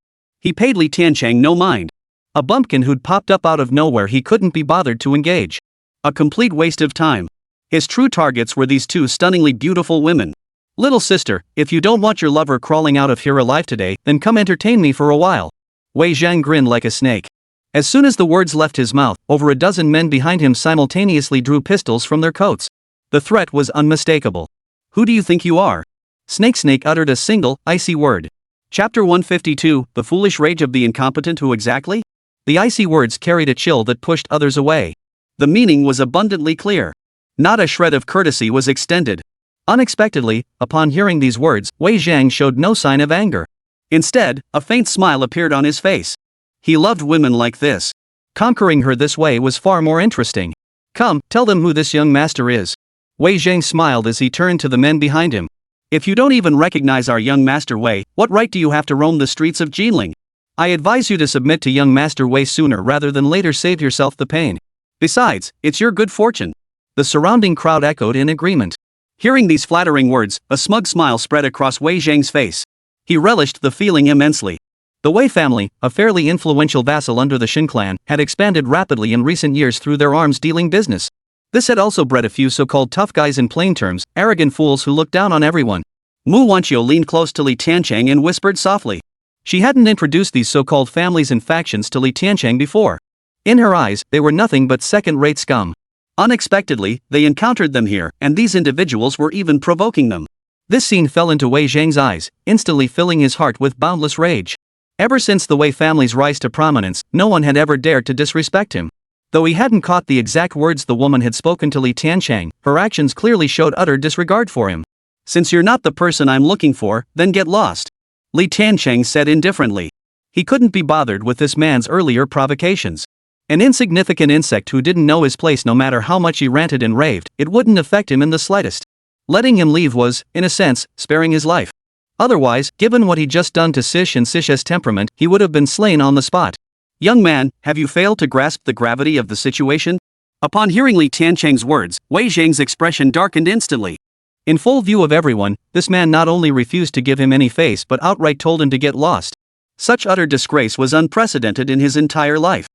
He paid Li Tiancheng no mind. A bumpkin who'd popped up out of nowhere he couldn't be bothered to engage. A complete waste of time. His true targets were these two stunningly beautiful women. Little sister, if you don't want your lover crawling out of here alive today, then come entertain me for a while. Wei Zhang grinned like a snake. As soon as the words left his mouth, over a dozen men behind him simultaneously drew pistols from their coats. The threat was unmistakable. Who do you think you are? Snake uttered a single, icy word. Chapter 152, The Foolish Rage of the Incompetent Who Exactly? The icy words carried a chill that pushed others away. The meaning was abundantly clear. Not a shred of courtesy was extended. Unexpectedly, upon hearing these words, Wei Zhang showed no sign of anger. Instead, a faint smile appeared on his face. He loved women like this. Conquering her this way was far more interesting. Come, tell them who this young master is. Wei Zhang smiled as he turned to the men behind him. If you don't even recognize our young master Wei, what right do you have to roam the streets of Jinling? I advise you to submit to young master Wei sooner rather than later save yourself the pain. Besides, it's your good fortune. The surrounding crowd echoed in agreement. Hearing these flattering words, a smug smile spread across Wei Zhang's face. He relished the feeling immensely. The Wei family, a fairly influential vassal under the Shin clan, had expanded rapidly in recent years through their arms-dealing business. This had also bred a few so-called tough guys, in plain terms, arrogant fools who looked down on everyone. Mu Wanqiu leaned close to Li Tiancheng and whispered softly. She hadn't introduced these so-called families and factions to Li Tiancheng before. In her eyes, they were nothing but second-rate scum. Unexpectedly, they encountered them here, and these individuals were even provoking them. This scene fell into Wei Zhang's eyes, instantly filling his heart with boundless rage. Ever since the Wei family's rise to prominence, no one had ever dared to disrespect him. Though he hadn't caught the exact words the woman had spoken to Li Tiancheng, her actions clearly showed utter disregard for him. Since you're not the person I'm looking for, then get lost. Li Tiancheng said indifferently. He couldn't be bothered with this man's earlier provocations. An insignificant insect who didn't know his place, no matter how much he ranted and raved, it wouldn't affect him in the slightest. Letting him leave was, in a sense, sparing his life. Otherwise, given what he'd just done to Sish and Sish's temperament, he would have been slain on the spot. Young man, have you failed to grasp the gravity of the situation? Upon hearing Li Tiancheng's words, Wei Zhang's expression darkened instantly. In full view of everyone, this man not only refused to give him any face but outright told him to get lost. Such utter disgrace was unprecedented in his entire life.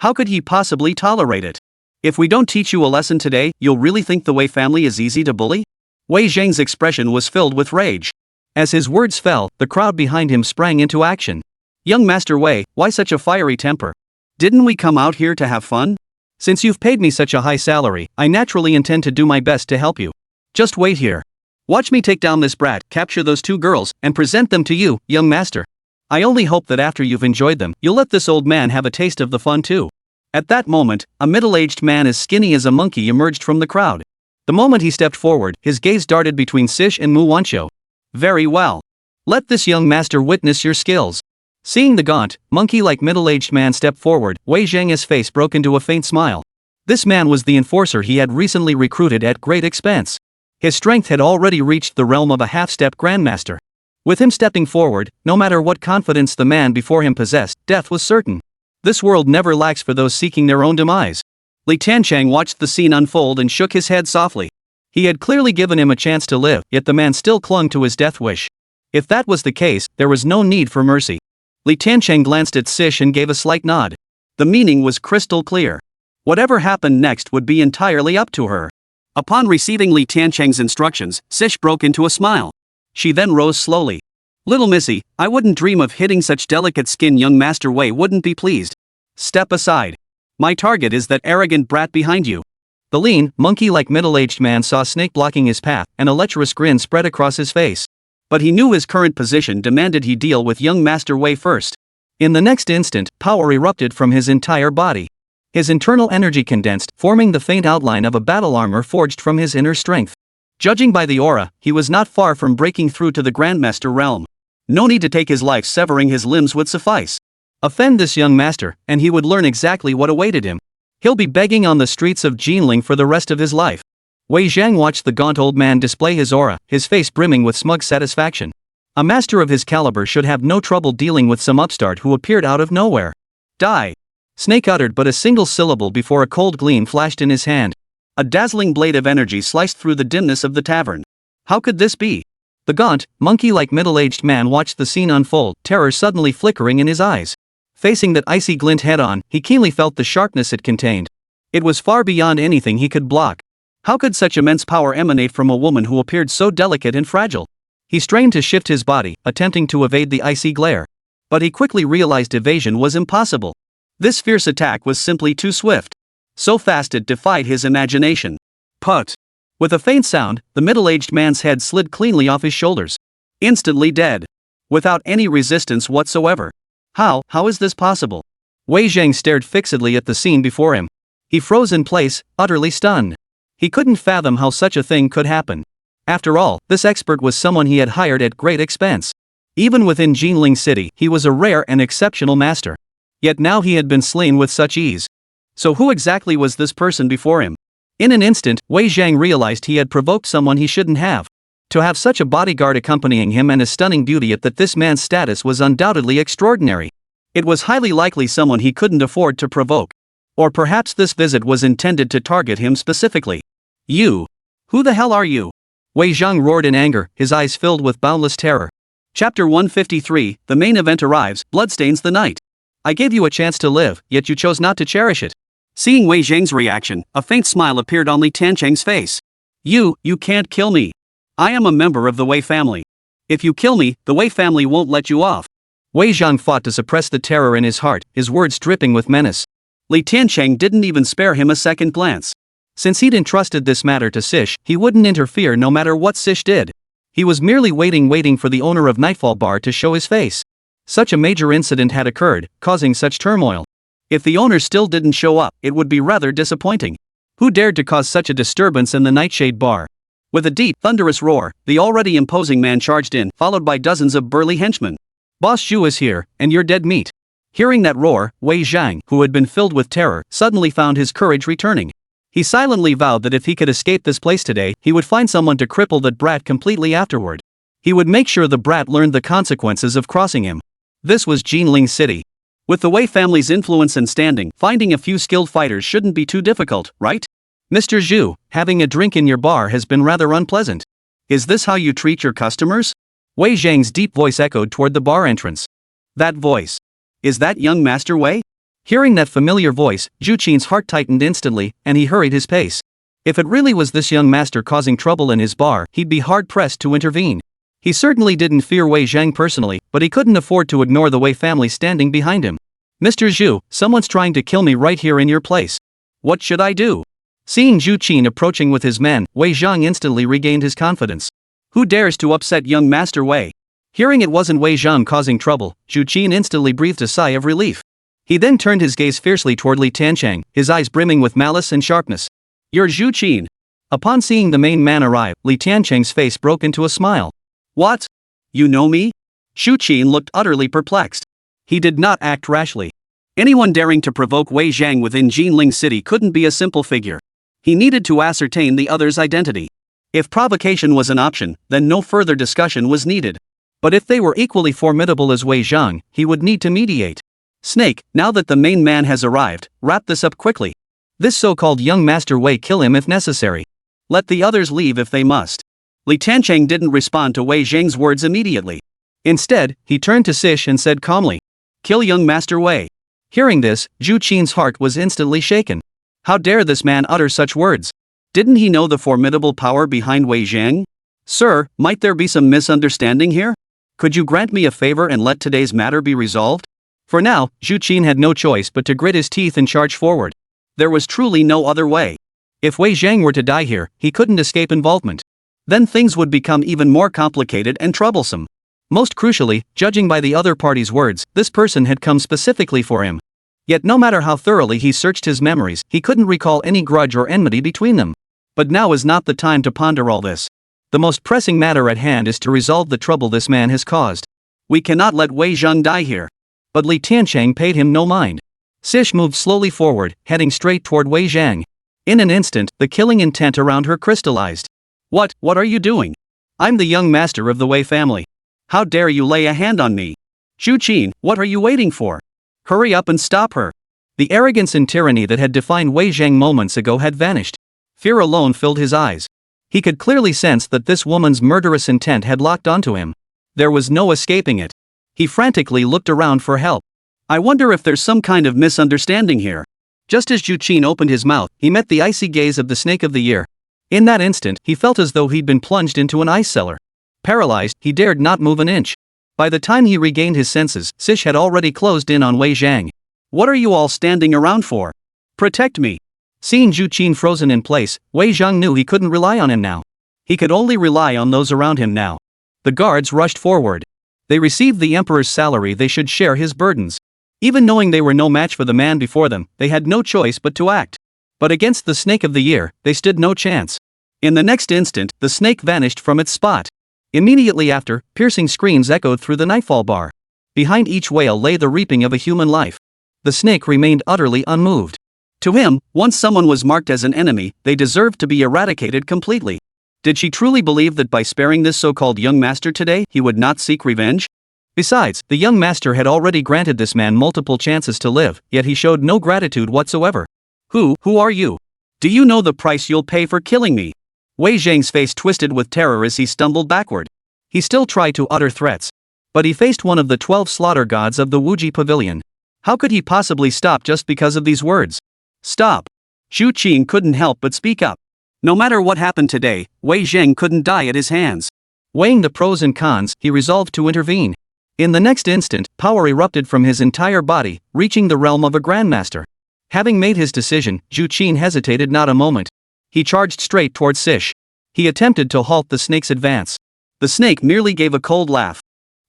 How could he possibly tolerate it? If we don't teach you a lesson today, you'll really think the Wei family is easy to bully? Wei Zhang's expression was filled with rage. As his words fell, the crowd behind him sprang into action. Young Master Wei, why such a fiery temper? Didn't we come out here to have fun? Since you've paid me such a high salary, I naturally intend to do my best to help you. Just wait here. Watch me take down this brat, capture those two girls, and present them to you, young master. I only hope that after you've enjoyed them, you'll let this old man have a taste of the fun too. At that moment, a middle-aged man as skinny as a monkey emerged from the crowd. The moment he stepped forward, his gaze darted between Sish and Mu Wanqiu. Very well. Let this young master witness your skills. Seeing the gaunt, monkey-like middle-aged man step forward, Wei Zhang's face broke into a faint smile. This man was the enforcer he had recently recruited at great expense. His strength had already reached the realm of a half-step grandmaster. With him stepping forward, no matter what confidence the man before him possessed, death was certain. This world never lacks for those seeking their own demise. Li Tiancheng watched the scene unfold and shook his head softly. He had clearly given him a chance to live, yet the man still clung to his death wish. If that was the case, there was no need for mercy. Li Tiancheng glanced at Sish and gave a slight nod. The meaning was crystal clear. Whatever happened next would be entirely up to her. Upon receiving Li Tiancheng's instructions, Sish broke into a smile. She then rose slowly. Little missy, I wouldn't dream of hitting such delicate skin. Young Master Wei wouldn't be pleased. Step aside. My target is that arrogant brat behind you. The lean, monkey-like middle-aged man saw Snake blocking his path, and a lecherous grin spread across his face. But he knew his current position demanded he deal with young Master Wei first. In the next instant, power erupted from his entire body. His internal energy condensed, forming the faint outline of a battle armor forged from his inner strength. Judging by the aura, he was not far from breaking through to the Grandmaster realm. No need to take his life, severing his limbs would suffice. Offend this young master, and he would learn exactly what awaited him. He'll be begging on the streets of Jinling for the rest of his life. Wei Zhang watched the gaunt old man display his aura, his face brimming with smug satisfaction. A master of his caliber should have no trouble dealing with some upstart who appeared out of nowhere. Die! Snake uttered but a single syllable before a cold gleam flashed in his hand. A dazzling blade of energy sliced through the dimness of the tavern. How could this be? The gaunt, monkey-like middle-aged man watched the scene unfold, terror suddenly flickering in his eyes. Facing that icy glint head-on, he keenly felt the sharpness it contained. It was far beyond anything he could block. How could such immense power emanate from a woman who appeared so delicate and fragile? He strained to shift his body, attempting to evade the icy glare. But he quickly realized evasion was impossible. This fierce attack was simply too swift. So fast it defied his imagination. Put! With a faint sound, the middle-aged man's head slid cleanly off his shoulders. Instantly dead. Without any resistance whatsoever. How is this possible? Wei Zhang stared fixedly at the scene before him. He froze in place, utterly stunned. He couldn't fathom how such a thing could happen. After all, this expert was someone he had hired at great expense. Even within Jinling City, he was a rare and exceptional master. Yet now he had been slain with such ease. So who exactly was this person before him? In an instant, Wei Zhang realized he had provoked someone he shouldn't have. To have such a bodyguard accompanying him and a stunning beauty at that this man's status was undoubtedly extraordinary. It was highly likely someone he couldn't afford to provoke. Or perhaps this visit was intended to target him specifically. You! Who the hell are you? Wei Zhang roared in anger, his eyes filled with boundless terror. Chapter 153, the main event arrives, bloodstains the night. I gave you a chance to live, yet you chose not to cherish it. Seeing Wei Zhang's reaction, a faint smile appeared on Li Tiancheng's face. You can't kill me. I am a member of the Wei family. If you kill me, the Wei family won't let you off. Wei Zhang fought to suppress the terror in his heart, his words dripping with menace. Li Tiancheng didn't even spare him a second glance. Since he'd entrusted this matter to Sish, he wouldn't interfere no matter what Sish did. He was merely waiting for the owner of Nightfall Bar to show his face. Such a major incident had occurred, causing such turmoil. If the owner still didn't show up, it would be rather disappointing. Who dared to cause such a disturbance in the Nightshade Bar? With a deep, thunderous roar, the already imposing man charged in, followed by dozens of burly henchmen. Boss Zhu is here, and you're dead meat. Hearing that roar, Wei Zhang, who had been filled with terror, suddenly found his courage returning. He silently vowed that if he could escape this place today, he would find someone to cripple that brat completely afterward. He would make sure the brat learned the consequences of crossing him. This was Jinling City. With the Wei family's influence and standing, finding a few skilled fighters shouldn't be too difficult, right? Mr. Zhu, having a drink in your bar has been rather unpleasant. Is this how you treat your customers? Wei Zhang's deep voice echoed toward the bar entrance. That voice. Is that young Master Wei? Hearing that familiar voice, Zhu Qin's heart tightened instantly, and he hurried his pace. If it really was this young master causing trouble in his bar, he'd be hard-pressed to intervene. He certainly didn't fear Wei Zhang personally, but he couldn't afford to ignore the Wei family standing behind him. Mr. Zhu, someone's trying to kill me right here in your place. What should I do? Seeing Zhu Qin approaching with his men, Wei Zhang instantly regained his confidence. Who dares to upset young Master Wei? Hearing it wasn't Wei Zhang causing trouble, Zhu Qin instantly breathed a sigh of relief. He then turned his gaze fiercely toward Li Tiancheng, his eyes brimming with malice and sharpness. You're Zhu Qin. Upon seeing the main man arrive, Li Tiancheng's face broke into a smile. What? You know me? Zhu Qin looked utterly perplexed. He did not act rashly. Anyone daring to provoke Wei Zhang within Jinling City couldn't be a simple figure. He needed to ascertain the other's identity. If provocation was an option, then no further discussion was needed. But if they were equally formidable as Wei Zhang, he would need to mediate. Snake, now that the main man has arrived, wrap this up quickly. This so-called young Master Wei kill him if necessary. Let the others leave if they must. Li Tiancheng didn't respond to Wei Zhang's words immediately. Instead, he turned to Sish and said calmly, Kill young Master Wei. Hearing this, Zhu Qin's heart was instantly shaken. How dare this man utter such words? Didn't he know the formidable power behind Wei Zhang? Sir, might there be some misunderstanding here? Could you grant me a favor and let today's matter be resolved? For now, Zhu Qin had no choice but to grit his teeth and charge forward. There was truly no other way. If Wei Zhang were to die here, he couldn't escape involvement. Then things would become even more complicated and troublesome. Most crucially, judging by the other party's words, this person had come specifically for him. Yet no matter how thoroughly he searched his memories, he couldn't recall any grudge or enmity between them. But now is not the time to ponder all this. The most pressing matter at hand is to resolve the trouble this man has caused. We cannot let Wei Zhang die here. But Li Tiancheng paid him no mind. Sish moved slowly forward, heading straight toward Wei Zhang. In an instant, the killing intent around her crystallized. What are you doing? I'm the young master of the Wei family. How dare you lay a hand on me? Zhu Qin, what are you waiting for? Hurry up and stop her. The arrogance and tyranny that had defined Wei Zhang moments ago had vanished. Fear alone filled his eyes. He could clearly sense that this woman's murderous intent had locked onto him. There was no escaping it. He frantically looked around for help. I wonder if there's some kind of misunderstanding here. Just as Zhu Qin opened his mouth, he met the icy gaze of the Snake of the Year. In that instant, he felt as though he'd been plunged into an ice cellar. Paralyzed, he dared not move an inch. By the time he regained his senses, Sish had already closed in on Wei Zhang. What are you all standing around for? Protect me. Seeing Zhu Qin frozen in place, Wei Zhang knew he couldn't rely on him now. He could only rely on those around him now. The guards rushed forward. They received the emperor's salary, they should share his burdens. Even knowing they were no match for the man before them, they had no choice but to act. But against the Snake of the Year, they stood no chance. In the next instant, the snake vanished from its spot. Immediately after, piercing screams echoed through the nightfall bar. Behind each wail lay the reaping of a human life. The snake remained utterly unmoved. To him, once someone was marked as an enemy, they deserved to be eradicated completely. Did she truly believe that by sparing this so-called young master today, he would not seek revenge? Besides, the young master had already granted this man multiple chances to live, yet he showed no gratitude whatsoever. Who are you? Do you know the price you'll pay for killing me? Wei Zhang's face twisted with terror as he stumbled backward. He still tried to utter threats. But he faced one of the 12 slaughter gods of the Wuji Pavilion. How could he possibly stop just because of these words? Stop. Zhu Qin couldn't help but speak up. No matter what happened today, Wei Zhang couldn't die at his hands. Weighing the pros and cons, he resolved to intervene. In the next instant, power erupted from his entire body, reaching the realm of a grandmaster. Having made his decision, Zhu Qin hesitated not a moment. He charged straight towards Sish. He attempted to halt the snake's advance. The snake merely gave a cold laugh.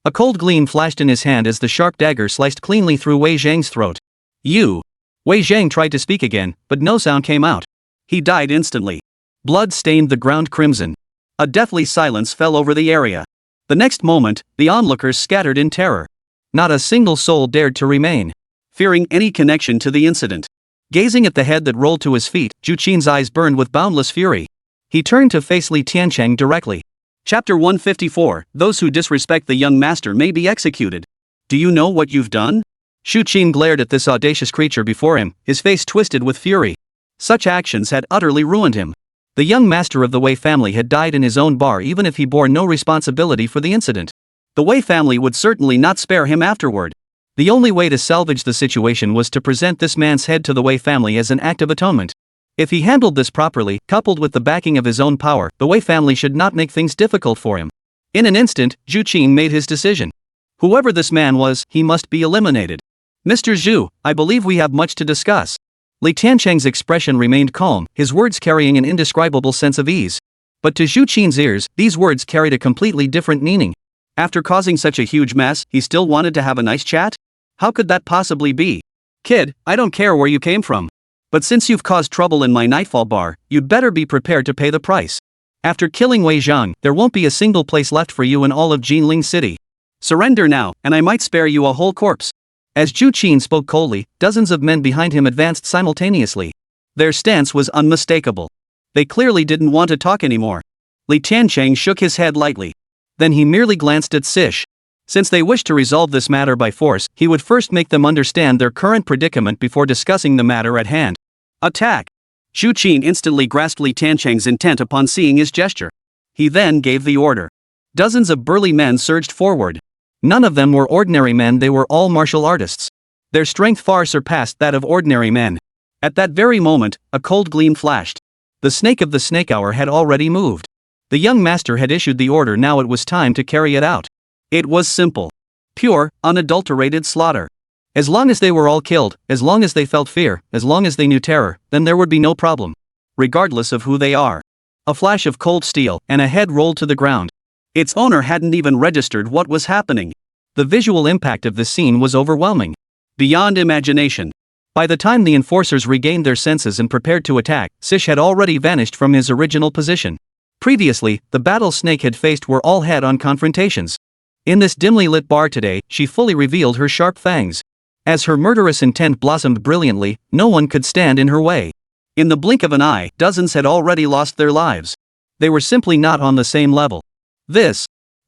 A cold gleam flashed in his hand as the sharp dagger sliced cleanly through Wei Zhang's throat. You! Wei Zhang tried to speak again, but no sound came out. He died instantly. Blood stained the ground crimson. A deathly silence fell over the area. The next moment, the onlookers scattered in terror. Not a single soul dared to remain, fearing any connection to the incident. Gazing at the head that rolled to his feet, Zhu Qin's eyes burned with boundless fury. He turned to face Li Tiancheng directly. Chapter 154, Those who disrespect the young master may be executed. Do you know what you've done? Zhu Qin glared at this audacious creature before him, his face twisted with fury. Such actions had utterly ruined him. The young master of the Wei family had died in his own bar even if he bore no responsibility for the incident. The Wei family would certainly not spare him afterward. The only way to salvage the situation was to present this man's head to the Wei family as an act of atonement. If he handled this properly, coupled with the backing of his own power, the Wei family should not make things difficult for him. In an instant, Zhu Qin made his decision. Whoever this man was, he must be eliminated. Mr. Zhu, I believe we have much to discuss. Li Tiancheng's expression remained calm, his words carrying an indescribable sense of ease. But to Zhu Qin's ears, these words carried a completely different meaning. After causing such a huge mess, he still wanted to have a nice chat? How could that possibly be? Kid, I don't care where you came from. But since you've caused trouble in my nightfall bar, you'd better be prepared to pay the price. After killing Wei Zhang, there won't be a single place left for you in all of Jinling City. Surrender now, and I might spare you a whole corpse. As Zhu Qin spoke coldly, dozens of men behind him advanced simultaneously. Their stance was unmistakable. They clearly didn't want to talk anymore. Li Tiancheng shook his head lightly. Then he merely glanced at Sish. Since they wished to resolve this matter by force, he would first make them understand their current predicament before discussing the matter at hand. Attack! Zhu Qin instantly grasped Li Tiancheng's intent upon seeing his gesture. He then gave the order. Dozens of burly men surged forward. None of them were ordinary men, they were all martial artists. Their strength far surpassed that of ordinary men. At that very moment, a cold gleam flashed. The snake of the snake hour had already moved. The young master had issued the order, now it was time to carry it out. It was simple. Pure, unadulterated slaughter. As long as they were all killed, as long as they felt fear, as long as they knew terror, then there would be no problem. Regardless of who they are. A flash of cold steel, and a head rolled to the ground. Its owner hadn't even registered what was happening. The visual impact of this scene was overwhelming. Beyond imagination. By the time the enforcers regained their senses and prepared to attack, Sish had already vanished from his original position. Previously, the battle Snake had faced were all head-on confrontations. In this dimly lit bar today, she fully revealed her sharp fangs. As her murderous intent blossomed brilliantly, no one could stand in her way. In the blink of an eye, dozens had already lost their lives. They were simply not on the same level.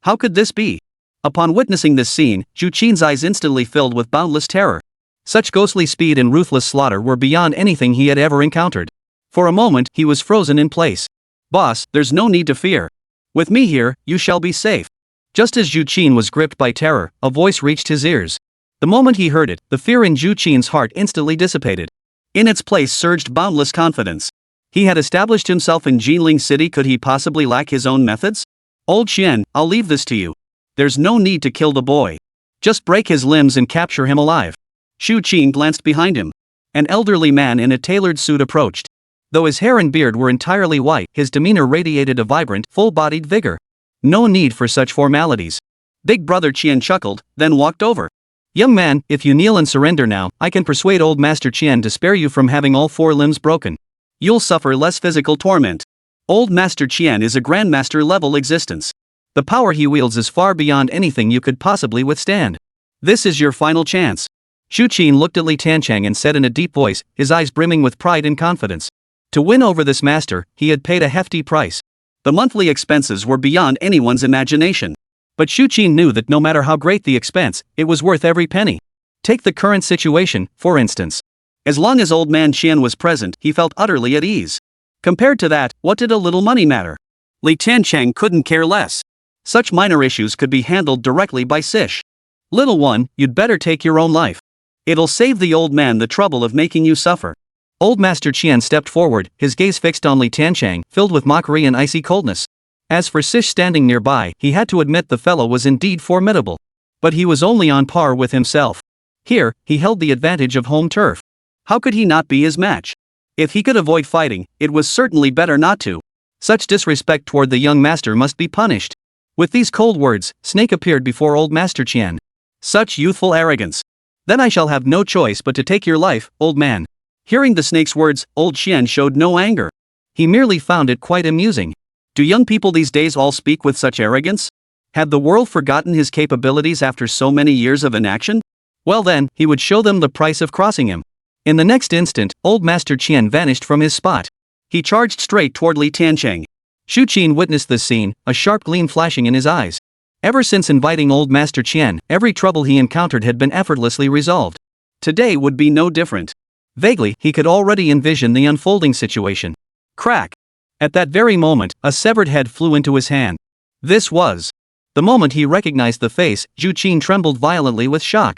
How could this be? Upon witnessing this scene, Zhu Qin's eyes instantly filled with boundless terror. Such ghostly speed and ruthless slaughter were beyond anything he had ever encountered. For a moment, he was frozen in place. Boss, there's no need to fear. With me here, you shall be safe. Just as Zhu Qin was gripped by terror, a voice reached his ears. The moment he heard it, the fear in Zhu Qin's heart instantly dissipated. In its place surged boundless confidence. He had established himself in Jinling City, could he possibly lack his own methods? Old Chen, I'll leave this to you. There's no need to kill the boy. Just break his limbs and capture him alive. Zhu Qin glanced behind him. An elderly man in a tailored suit approached. Though his hair and beard were entirely white, his demeanor radiated a vibrant, full-bodied vigor. No need for such formalities. Big Brother Chen chuckled, then walked over. Young man, if you kneel and surrender now, I can persuade old Master Chen to spare you from having all 4 limbs broken. You'll suffer less physical torment. Old Master Chen is a Grandmaster-level existence. The power he wields is far beyond anything you could possibly withstand. This is your final chance. Zhu Qin looked at Li Tiancheng and said in a deep voice, his eyes brimming with pride and confidence. To win over this master, he had paid a hefty price. The monthly expenses were beyond anyone's imagination. But Zhu Qin knew that no matter how great the expense, it was worth every penny. Take the current situation, for instance. As long as old man Chen was present, he felt utterly at ease. Compared to that, what did a little money matter? Li Tiancheng couldn't care less. Such minor issues could be handled directly by Sish. Little one, you'd better take your own life. It'll save the old man the trouble of making you suffer. Old Master Chen stepped forward, his gaze fixed on Li Tiancheng, filled with mockery and icy coldness. As for Sish standing nearby, he had to admit the fellow was indeed formidable. But he was only on par with himself. Here, he held the advantage of home turf. How could he not be his match? If he could avoid fighting, it was certainly better not to. Such disrespect toward the young master must be punished. With these cold words, Snake appeared before old Master Chen. Such youthful arrogance. Then I shall have no choice but to take your life, old man. Hearing the snake's words, old Chen showed no anger. He merely found it quite amusing. Do young people these days all speak with such arrogance? Had the world forgotten his capabilities after so many years of inaction? Well then, he would show them the price of crossing him. In the next instant, old Master Chen vanished from his spot. He charged straight toward Li Tiancheng. Zhu Qin witnessed this scene, a sharp gleam flashing in his eyes. Ever since inviting old Master Chen, every trouble he encountered had been effortlessly resolved. Today would be no different. Vaguely, he could already envision the unfolding situation. Crack! At that very moment, a severed head flew into his hand. This was. The moment he recognized the face, Zhu Qin trembled violently with shock.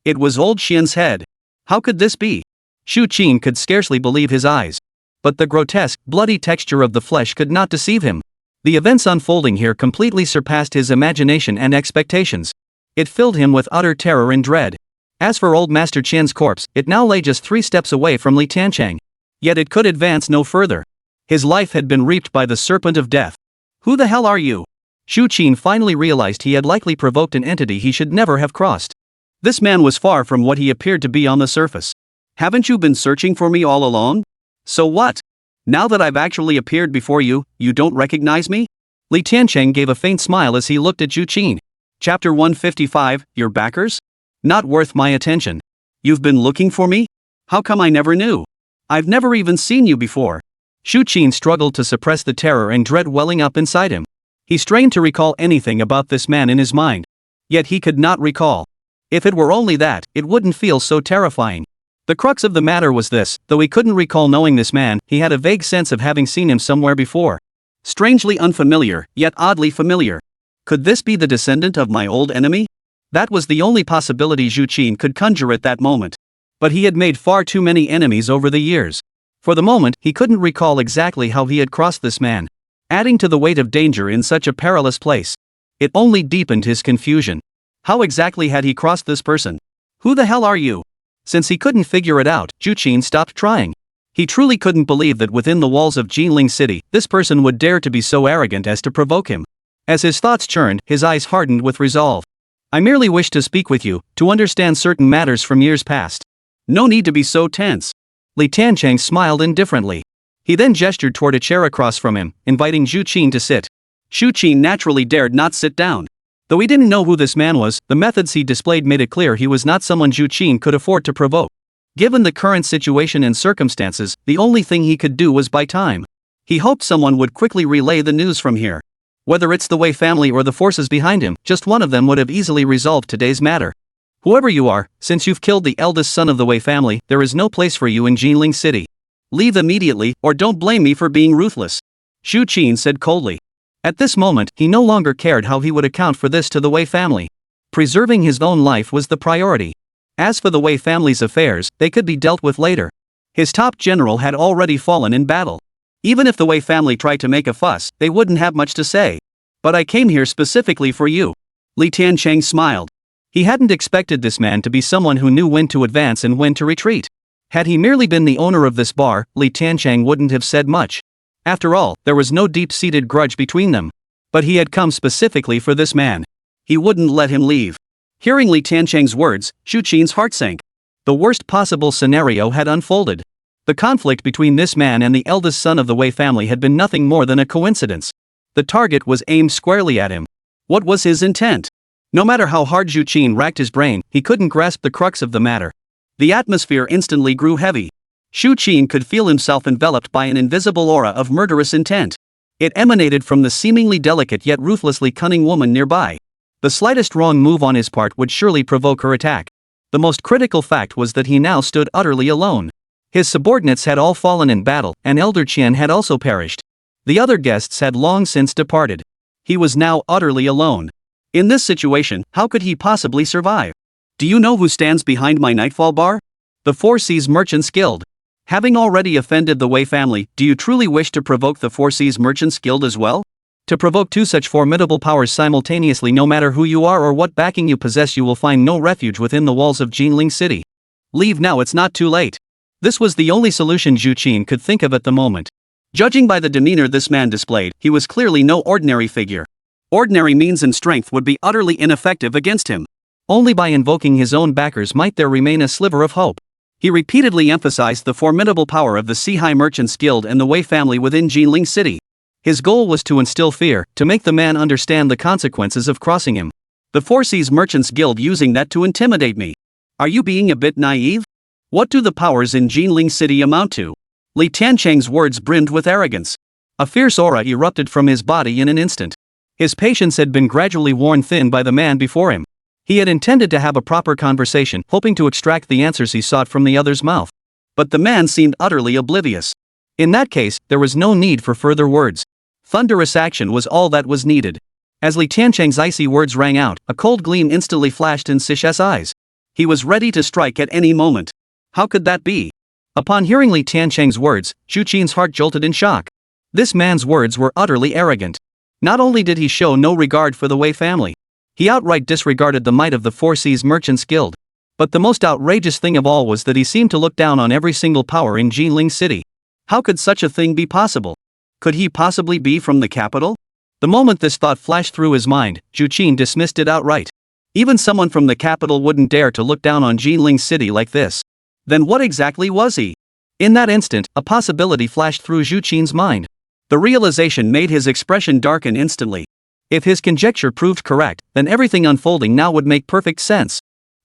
It was old Qian's head. How could this be? Shu Qin could scarcely believe his eyes. But the grotesque, bloody texture of the flesh could not deceive him. The events unfolding here completely surpassed his imagination and expectations. It filled him with utter terror and dread. As for old Master Chen's corpse, it now lay just 3 steps away from Li Tiancheng. Yet it could advance no further. His life had been reaped by the serpent of death. Who the hell are you? Shu Qin finally realized he had likely provoked an entity he should never have crossed. This man was far from what he appeared to be on the surface. Haven't you been searching for me all along? So what? Now that I've actually appeared before you, you don't recognize me? Li Tiancheng gave a faint smile as he looked at Shu Qin. Chapter 155, Your backers? Not worth my attention. You've been looking for me? How come I never knew? I've never even seen you before. Shu Qin struggled to suppress the terror and dread welling up inside him. He strained to recall anything about this man in his mind. Yet he could not recall. If it were only that, it wouldn't feel so terrifying. The crux of the matter was this: though he couldn't recall knowing this man, he had a vague sense of having seen him somewhere before. Strangely unfamiliar, yet oddly familiar. Could this be the descendant of my old enemy? That was the only possibility Shu Qin could conjure at that moment. But he had made far too many enemies over the years. For the moment, he couldn't recall exactly how he had crossed this man. Adding to the weight of danger in such a perilous place, it only deepened his confusion. How exactly had he crossed this person? Who the hell are you? Since he couldn't figure it out, Shu Qin stopped trying. He truly couldn't believe that within the walls of Jinling City, this person would dare to be so arrogant as to provoke him. As his thoughts churned, his eyes hardened with resolve. I merely wish to speak with you, to understand certain matters from years past. No need to be so tense. Li Tiancheng smiled indifferently. He then gestured toward a chair across from him, inviting Shu Qin to sit. Shu Qin naturally dared not sit down. Though he didn't know who this man was, the methods he displayed made it clear he was not someone Shu Qin could afford to provoke. Given the current situation and circumstances, the only thing he could do was buy time. He hoped someone would quickly relay the news from here. Whether it's the Wei family or the forces behind him, just one of them would have easily resolved today's matter. Whoever you are, since you've killed the eldest son of the Wei family, there is no place for you in Jinling City. Leave immediately, or don't blame me for being ruthless. Shu Qin said coldly. At this moment, he no longer cared how he would account for this to the Wei family. Preserving his own life was the priority. As for the Wei family's affairs, they could be dealt with later. His top general had already fallen in battle. Even if the Wei family tried to make a fuss, they wouldn't have much to say. But I came here specifically for you. Li Tiancheng smiled. He hadn't expected this man to be someone who knew when to advance and when to retreat. Had he merely been the owner of this bar, Li Tiancheng wouldn't have said much. After all, there was no deep-seated grudge between them. But he had come specifically for this man. He wouldn't let him leave. Hearing Li Tiancheng's words, Shu Qin's heart sank. The worst possible scenario had unfolded. The conflict between this man and the eldest son of the Wei family had been nothing more than a coincidence. The target was aimed squarely at him. What was his intent? No matter how hard Shu Qin racked his brain, he couldn't grasp the crux of the matter. The atmosphere instantly grew heavy. Shu Qin could feel himself enveloped by an invisible aura of murderous intent. It emanated from the seemingly delicate yet ruthlessly cunning woman nearby. The slightest wrong move on his part would surely provoke her attack. The most critical fact was that he now stood utterly alone. His subordinates had all fallen in battle, and Elder Chen had also perished. The other guests had long since departed. He was now utterly alone. In this situation, how could he possibly survive? Do you know who stands behind my nightfall bar? The Four Seas Merchants Guild. Having already offended the Wei family, do you truly wish to provoke the Four Seas Merchants Guild as well? To provoke two such formidable powers simultaneously, no matter who you are or what backing you possess, you will find no refuge within the walls of Jinling City. Leave now, it's not too late. This was the only solution Shu Qin could think of at the moment. Judging by the demeanor this man displayed, he was clearly no ordinary figure. Ordinary means and strength would be utterly ineffective against him. Only by invoking his own backers might there remain a sliver of hope. He repeatedly emphasized the formidable power of the Sea Merchants Guild and the Wei family within Jinling City. His goal was to instill fear, to make the man understand the consequences of crossing him. The Four Seas Merchants Guild using that to intimidate me. Are you being a bit naive? What do the powers in Jinling City amount to? Li Tiancheng's words brimmed with arrogance. A fierce aura erupted from his body in an instant. His patience had been gradually worn thin by the man before him. He had intended to have a proper conversation, hoping to extract the answers he sought from the other's mouth. But the man seemed utterly oblivious. In that case, there was no need for further words. Thunderous action was all that was needed. As Li Tiancheng's icy words rang out, a cold gleam instantly flashed in Sisha's eyes. He was ready to strike at any moment. How could that be? Upon hearing Li Tiancheng's words, Zhu Qin's heart jolted in shock. This man's words were utterly arrogant. Not only did he show no regard for the Wei family, he outright disregarded the might of the Four Seas Merchants Guild. But the most outrageous thing of all was that he seemed to look down on every single power in Jinling City. How could such a thing be possible? Could he possibly be from the capital? The moment this thought flashed through his mind, Zhu Qin dismissed it outright. Even someone from the capital wouldn't dare to look down on Jinling City like this. Then what exactly was he? In that instant, a possibility flashed through Zhu Qin's mind. The realization made his expression darken instantly. If his conjecture proved correct, then everything unfolding now would make perfect sense.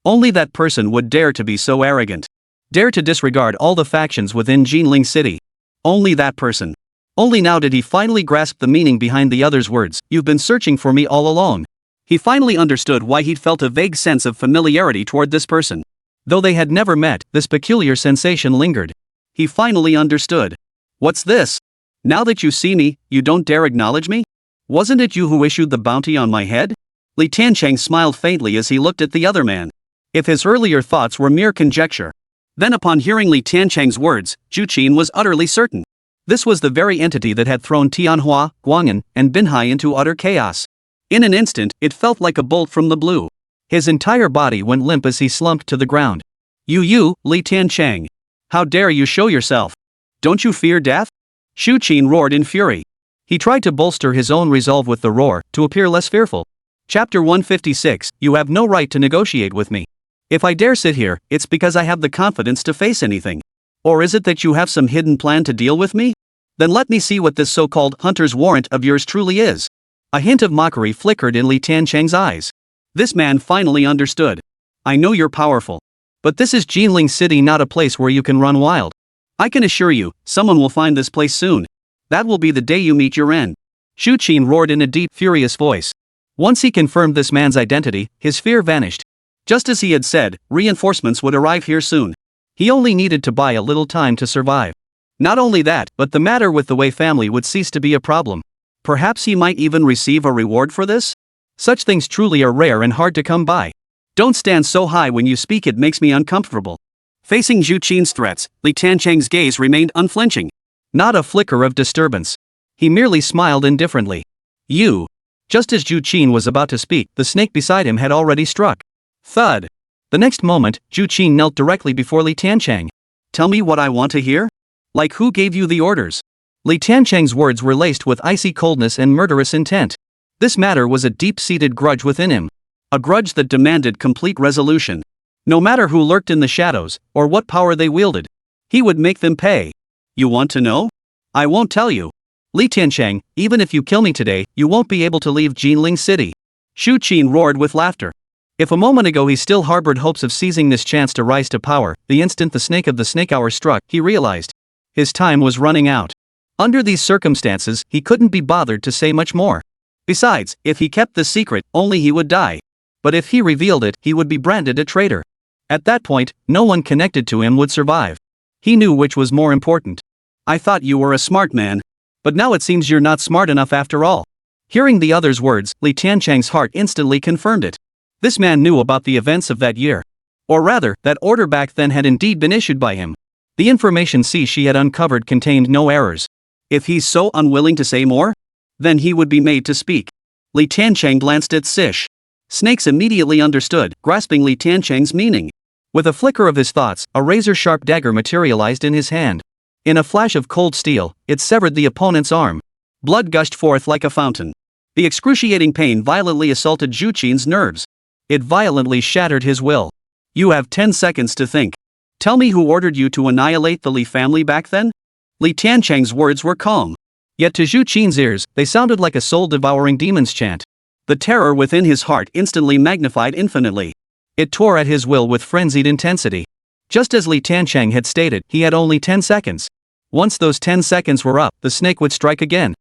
Only that person would dare to be so arrogant. Dare to disregard all the factions within Jinling City. Only that person. Only now did he finally grasp the meaning behind the other's words, "You've been searching for me all along." He finally understood why he'd felt a vague sense of familiarity toward this person. Though they had never met, this peculiar sensation lingered. He finally understood. What's this? Now that you see me, you don't dare acknowledge me? Wasn't it you who issued the bounty on my head? Li Tiancheng smiled faintly as he looked at the other man. If his earlier thoughts were mere conjecture, then upon hearing Li Tiancheng's words, Zhu Qin was utterly certain. This was the very entity that had thrown Tianhua, Guang'an, and Binhai into utter chaos. In an instant, it felt like a bolt from the blue. His entire body went limp as he slumped to the ground. You, Li Tiancheng. How dare you show yourself? Don't you fear death? Zhu Qin roared in fury. He tried to bolster his own resolve with the roar, to appear less fearful. Chapter 156, You have no right to negotiate with me. If I dare sit here, it's because I have the confidence to face anything. Or is it that you have some hidden plan to deal with me? Then let me see what this so-called hunter's warrant of yours truly is. A hint of mockery flickered in Li Tiancheng's eyes. This man finally understood. I know you're powerful. But this is Jinling City, not a place where you can run wild. I can assure you, someone will find this place soon. That will be the day you meet your end. Zhu Qin roared in a deep, furious voice. Once he confirmed this man's identity, his fear vanished. Just as he had said, reinforcements would arrive here soon. He only needed to buy a little time to survive. Not only that, but the matter with the Wei family would cease to be a problem. Perhaps he might even receive a reward for this? Such things truly are rare and hard to come by. Don't stand so high when you speak, it makes me uncomfortable. Facing Zhu Qin's threats, Li Tiancheng's gaze remained unflinching. Not a flicker of disturbance. He merely smiled indifferently. You. Just as Zhu Qin was about to speak, the snake beside him had already struck. Thud. The next moment, Zhu Qin knelt directly before Li Tiancheng. Tell me what I want to hear? Like who gave you the orders? Li Tiancheng's words were laced with icy coldness and murderous intent. This matter was a deep-seated grudge within him. A grudge that demanded complete resolution. No matter who lurked in the shadows, or what power they wielded, he would make them pay. You want to know? I won't tell you. Li Tiancheng, even if you kill me today, you won't be able to leave Jinling City. Zhu Qin roared with laughter. If a moment ago he still harbored hopes of seizing this chance to rise to power, the instant the snake of the snake hour struck, he realized his time was running out. Under these circumstances, he couldn't be bothered to say much more. Besides, if he kept this secret, only he would die. But if he revealed it, he would be branded a traitor. At that point, no one connected to him would survive. He knew which was more important. I thought you were a smart man. But now it seems you're not smart enough after all. Hearing the other's words, Li Tiancheng's heart instantly confirmed it. This man knew about the events of that year. Or rather, that order back then had indeed been issued by him. The information she had uncovered contained no errors. If he's so unwilling to say more, then he would be made to speak. Li Tiancheng glanced at Sish. Snakes immediately understood, grasping Li Tiancheng's meaning. With a flicker of his thoughts, a razor-sharp dagger materialized in his hand. In a flash of cold steel, it severed the opponent's arm. Blood gushed forth like a fountain. The excruciating pain violently assaulted Zhu Qin's nerves. It violently shattered his will. You have 10 seconds to think. Tell me who ordered you to annihilate the Li family back then? Li Tiancheng's words were calm. Yet to Zhu Qin's ears, they sounded like a soul-devouring demon's chant. The terror within his heart instantly magnified infinitely. It tore at his will with frenzied intensity. Just as Li Tiancheng had stated, he had only 10 seconds. Once those 10 seconds were up, the snake would strike again.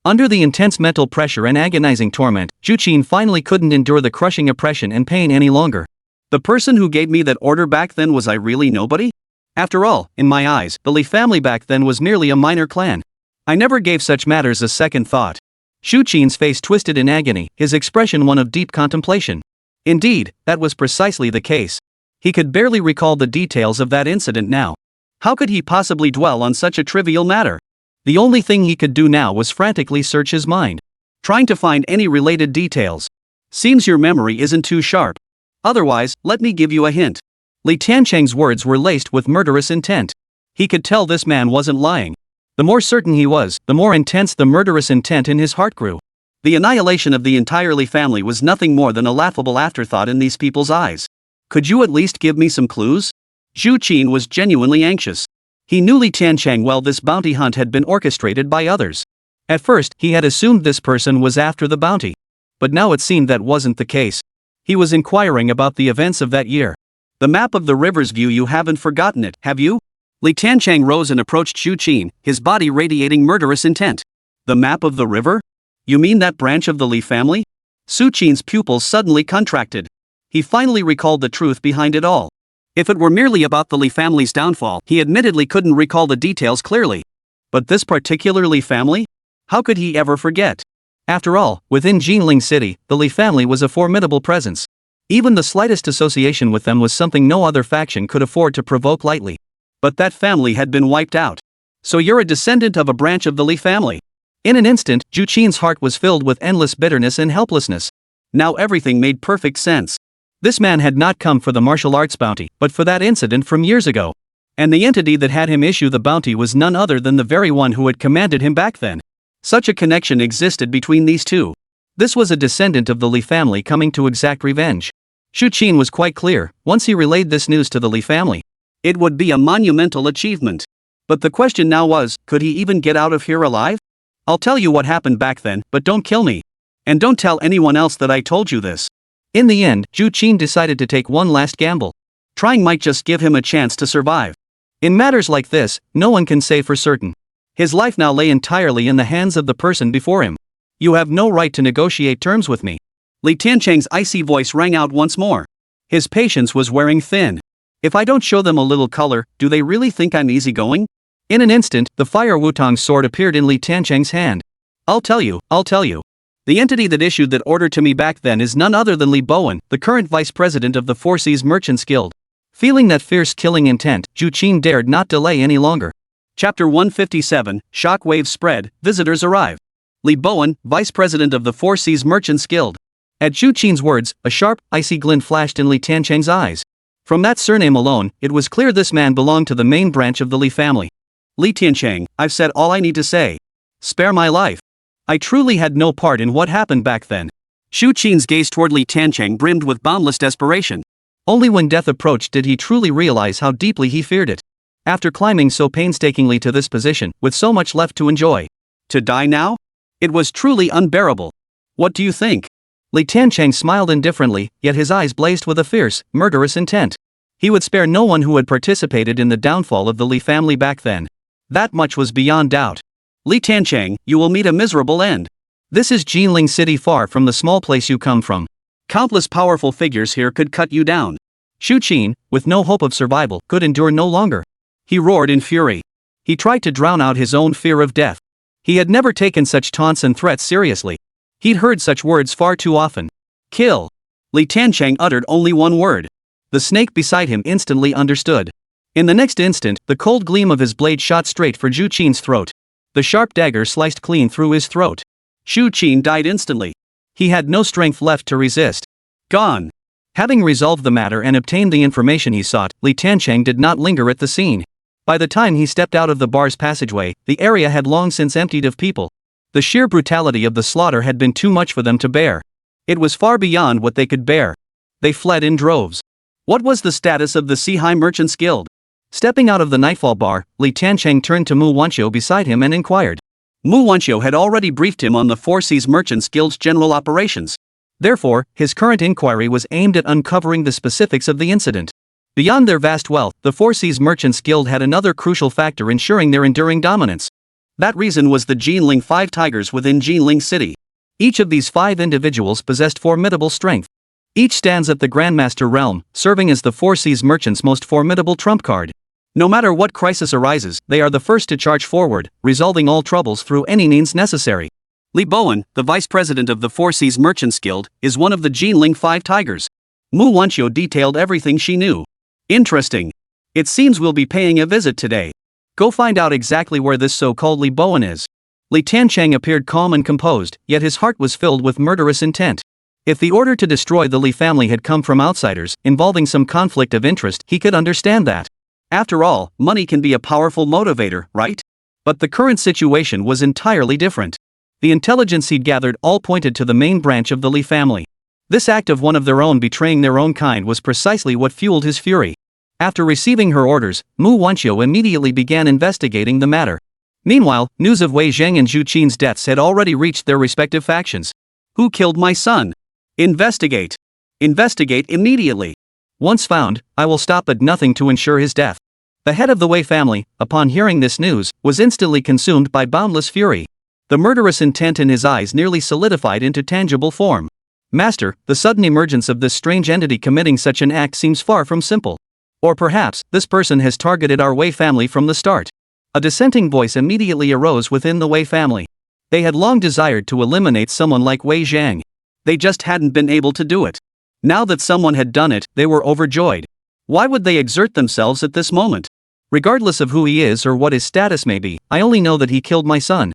Under the intense mental pressure and agonizing torment, Zhu Qin finally couldn't endure the crushing oppression and pain any longer. The person who gave me that order back then, was I really nobody? After all, in my eyes, the Li family back then was merely a minor clan. I never gave such matters a second thought. Zhu Qin's face twisted in agony, his expression one of deep contemplation. Indeed, that was precisely the case. He could barely recall the details of that incident now. How could he possibly dwell on such a trivial matter? The only thing he could do now was frantically search his mind, trying to find any related details. Seems your memory isn't too sharp. Otherwise, let me give you a hint. Li Tiancheng's words were laced with murderous intent. He could tell this man wasn't lying. The more certain he was, the more intense the murderous intent in his heart grew. The annihilation of the entire Li family was nothing more than a laughable afterthought in these people's eyes. Could you at least give me some clues? Zhu Qin was genuinely anxious. He knew Li Tiancheng well. This bounty hunt had been orchestrated by others. At first, he had assumed this person was after the bounty. But now it seemed that wasn't the case. He was inquiring about the events of that year. The map of the river's view, you haven't forgotten it, have you? Li Tiancheng rose and approached Zhu Qin, his body radiating murderous intent. The map of the river? You mean that branch of the Li family? Zhu Qin's pupils suddenly contracted. He finally recalled the truth behind it all. If it were merely about the Li family's downfall, he admittedly couldn't recall the details clearly. But this particular Li family? How could he ever forget? After all, within Jinling City, the Li family was a formidable presence. Even the slightest association with them was something no other faction could afford to provoke lightly. But that family had been wiped out. So you're a descendant of a branch of the Li family. In an instant, Zhu Qin's heart was filled with endless bitterness and helplessness. Now everything made perfect sense. This man had not come for the martial arts bounty, but for that incident from years ago. And the entity that had him issue the bounty was none other than the very one who had commanded him back then. Such a connection existed between these two. This was a descendant of the Li family coming to exact revenge. Zhu Qin was quite clear, once he relayed this news to the Li family, it would be a monumental achievement. But the question now was, could he even get out of here alive? I'll tell you what happened back then, but don't kill me. And don't tell anyone else that I told you this. In the end, Zhu Qin decided to take one last gamble. Trying might just give him a chance to survive. In matters like this, no one can say for certain. His life now lay entirely in the hands of the person before him. You have no right to negotiate terms with me. Li Tiancheng's icy voice rang out once more. His patience was wearing thin. If I don't show them a little color, do they really think I'm easygoing? In an instant, the fire Wutong's sword appeared in Li Tiancheng's hand. I'll tell you. The entity that issued that order to me back then is none other than Li Bowen, the current vice president of the Four Seas Merchants Guild. Feeling that fierce killing intent, Zhu Qin dared not delay any longer. Chapter 157, Shockwaves spread, visitors arrive. Li Bowen, vice president of the Four Seas Merchants Guild. At Zhu Qin's words, a sharp, icy glint flashed in Li Tiancheng's eyes. From that surname alone, it was clear this man belonged to the main branch of the Li family. Li Tiancheng, I've said all I need to say. Spare my life. I truly had no part in what happened back then. Zhu Qin's gaze toward Li Tiancheng brimmed with boundless desperation. Only when death approached did he truly realize how deeply he feared it. After climbing so painstakingly to this position, with so much left to enjoy. To die now? It was truly unbearable. What do you think? Li Tiancheng smiled indifferently, yet his eyes blazed with a fierce, murderous intent. He would spare no one who had participated in the downfall of the Li family back then. That much was beyond doubt. Li Tiancheng, you will meet a miserable end. This is Jinling City, far from the small place you come from. Countless powerful figures here could cut you down. Zhu Qin, with no hope of survival, could endure no longer. He roared in fury. He tried to drown out his own fear of death. He had never taken such taunts and threats seriously. He'd heard such words far too often. Kill. Li Tiancheng uttered only one word. The snake beside him instantly understood. In the next instant, the cold gleam of his blade shot straight for Zhu Qin's throat. The sharp dagger sliced clean through his throat. Zhu Qin died instantly. He had no strength left to resist. Gone. Having resolved the matter and obtained the information he sought, Li Tiancheng did not linger at the scene. By the time he stepped out of the bar's passageway, the area had long since emptied of people. The sheer brutality of the slaughter had been too much for them to bear. It was far beyond what they could bear. They fled in droves. What was the status of the Sihai Merchants Guild? Stepping out of the Nightfall bar, Li Tiancheng turned to Mu Wanqiu beside him and inquired. Mu Wanqiu had already briefed him on the Four Seas Merchants Guild's general operations. Therefore, his current inquiry was aimed at uncovering the specifics of the incident. Beyond their vast wealth, the Four Seas Merchants Guild had another crucial factor ensuring their enduring dominance. That reason was the Jinling 5 Tigers within Jinling City. Each of these 5 individuals possessed formidable strength. Each stands at the Grandmaster realm, serving as the Four Seas Merchants' most formidable trump card. No matter what crisis arises, they are the first to charge forward, resolving all troubles through any means necessary. Li Bowen, the vice president of the Four Seas Merchants Guild, is one of the Jinling 5 Tigers. Mu Wanqiu detailed everything she knew. Interesting. It seems we'll be paying a visit today. Go find out exactly where this so-called Li Bowen is. Li Tiancheng appeared calm and composed, yet his heart was filled with murderous intent. If the order to destroy the Li family had come from outsiders, involving some conflict of interest, he could understand that. After all, money can be a powerful motivator, right? But the current situation was entirely different. The intelligence he'd gathered all pointed to the main branch of the Li family. This act of one of their own betraying their own kind was precisely what fueled his fury. After receiving her orders, Mu Wanqiu immediately began investigating the matter. Meanwhile, news of Wei Zheng and Zhu Qin's deaths had already reached their respective factions. Who killed my son? Investigate. Investigate immediately. Once found, I will stop at nothing to ensure his death. The head of the Wei family, upon hearing this news, was instantly consumed by boundless fury. The murderous intent in his eyes nearly solidified into tangible form. Master, the sudden emergence of this strange entity committing such an act seems far from simple. Or perhaps, this person has targeted our Wei family from the start. A dissenting voice immediately arose within the Wei family. They had long desired to eliminate someone like Wei Zhang. They just hadn't been able to do it. Now that someone had done it, they were overjoyed. Why would they exert themselves at this moment? Regardless of who he is or what his status may be, I only know that he killed my son.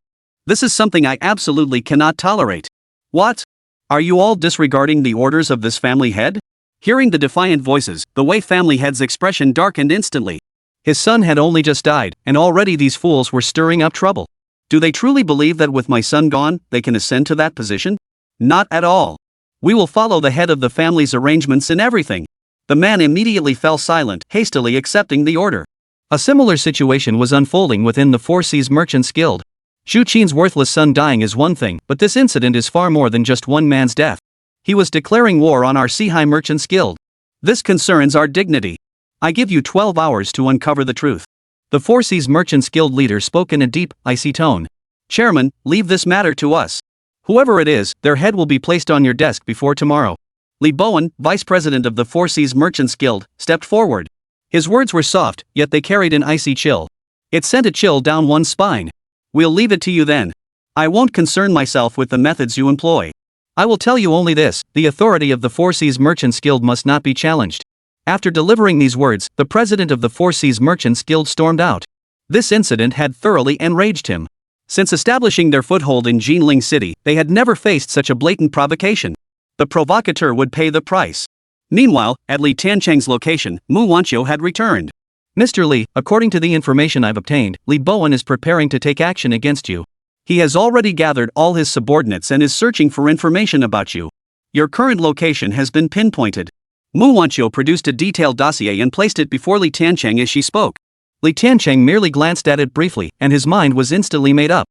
This is something I absolutely cannot tolerate. What? Are you all disregarding the orders of this family head? Hearing the defiant voices, the Wei family head's expression darkened instantly. His son had only just died, and already these fools were stirring up trouble. Do they truly believe that with my son gone, they can ascend to that position? Not at all. We will follow the head of the family's arrangements in everything. The man immediately fell silent, hastily accepting the order. A similar situation was unfolding within the Four Seas Merchants Guild. Zhu Qin's worthless son dying is one thing, but this incident is far more than just one man's death. He was declaring war on our Seahai Merchants Guild. This concerns our dignity. I give you 12 hours to uncover the truth. The Four Seas Merchants Guild leader spoke in a deep, icy tone. Chairman, leave this matter to us. Whoever it is, their head will be placed on your desk before tomorrow. Li Bowen, vice president of the Four Seas Merchants Guild, stepped forward. His words were soft, yet they carried an icy chill. It sent a chill down one's spine. We'll leave it to you then. I won't concern myself with the methods you employ. I will tell you only this: the authority of the Four Seas Merchants Guild must not be challenged. After delivering these words, the president of the Four Seas Merchants Guild stormed out. This incident had thoroughly enraged him. Since establishing their foothold in Tianhua City, they had never faced such a blatant provocation. The provocateur would pay the price. Meanwhile, at Li Tiancheng's location, Mu Wanqiu had returned. Mr. Li, according to the information I've obtained, Li Bowen is preparing to take action against you. He has already gathered all his subordinates and is searching for information about you. Your current location has been pinpointed. Mu Wanqiu produced a detailed dossier and placed it before Li Tiancheng as she spoke. Li Tiancheng merely glanced at it briefly, and his mind was instantly made up.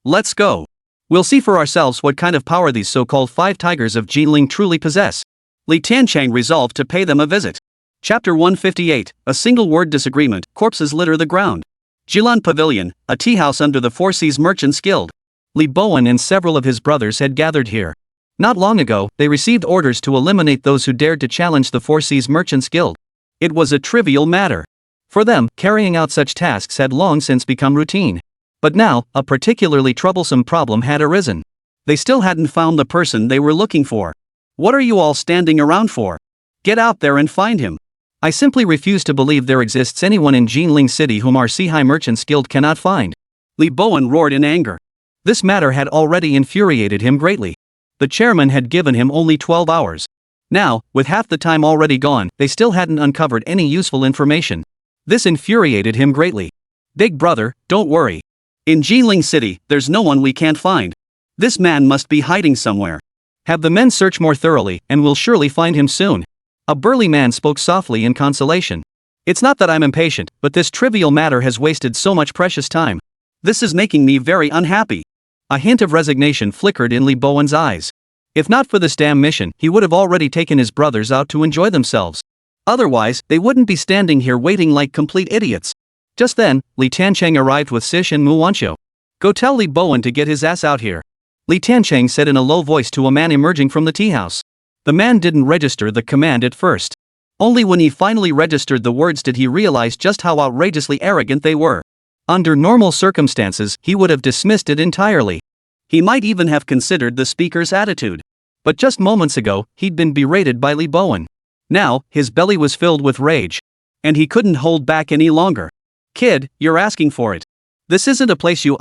Let's go. We'll see for ourselves what kind of power these so-called five tigers of Jinling truly possess. Li Tiancheng resolved to pay them a visit. Chapter 158, A Single Word Disagreement, Corpses Litter the Ground. Jilan Pavilion, a tea house under the Four Seas Merchants Guild. Li Bowen and several of his brothers had gathered here. Not long ago, they received orders to eliminate those who dared to challenge the Four Seas Merchants Guild. It was a trivial matter. For them, carrying out such tasks had long since become routine. But now, a particularly troublesome problem had arisen. They still hadn't found the person they were looking for. What are you all standing around for? Get out there and find him. I simply refuse to believe there exists anyone in Tianhua City whom our Seahai Merchants Guild cannot find. Li Bowen roared in anger. This matter had already infuriated him greatly. The chairman had given him only 12 hours. Now, with half the time already gone, they still hadn't uncovered any useful information. This infuriated him greatly. Big brother, don't worry. In Tianhua City, there's no one we can't find. This man must be hiding somewhere. Have the men search more thoroughly, and we'll surely find him soon. A burly man spoke softly in consolation. It's not that I'm impatient, but this trivial matter has wasted so much precious time. This is making me very unhappy. A hint of resignation flickered in Li Bowen's eyes. If not for this damn mission, he would have already taken his brothers out to enjoy themselves. Otherwise, they wouldn't be standing here waiting like complete idiots. Just then, Li Tiancheng arrived with Sish and Mu Wanqiu. Go tell Li Bowen to get his ass out here. Li Tiancheng said in a low voice to a man emerging from the tea house. The man didn't register the command at first. Only when he finally registered the words did he realize just how outrageously arrogant they were. Under normal circumstances, he would have dismissed it entirely. He might even have considered the speaker's attitude. But just moments ago, he'd been berated by Li Bowen. Now, his belly was filled with rage. And he couldn't hold back any longer. Kid, you're asking for it. This isn't a place you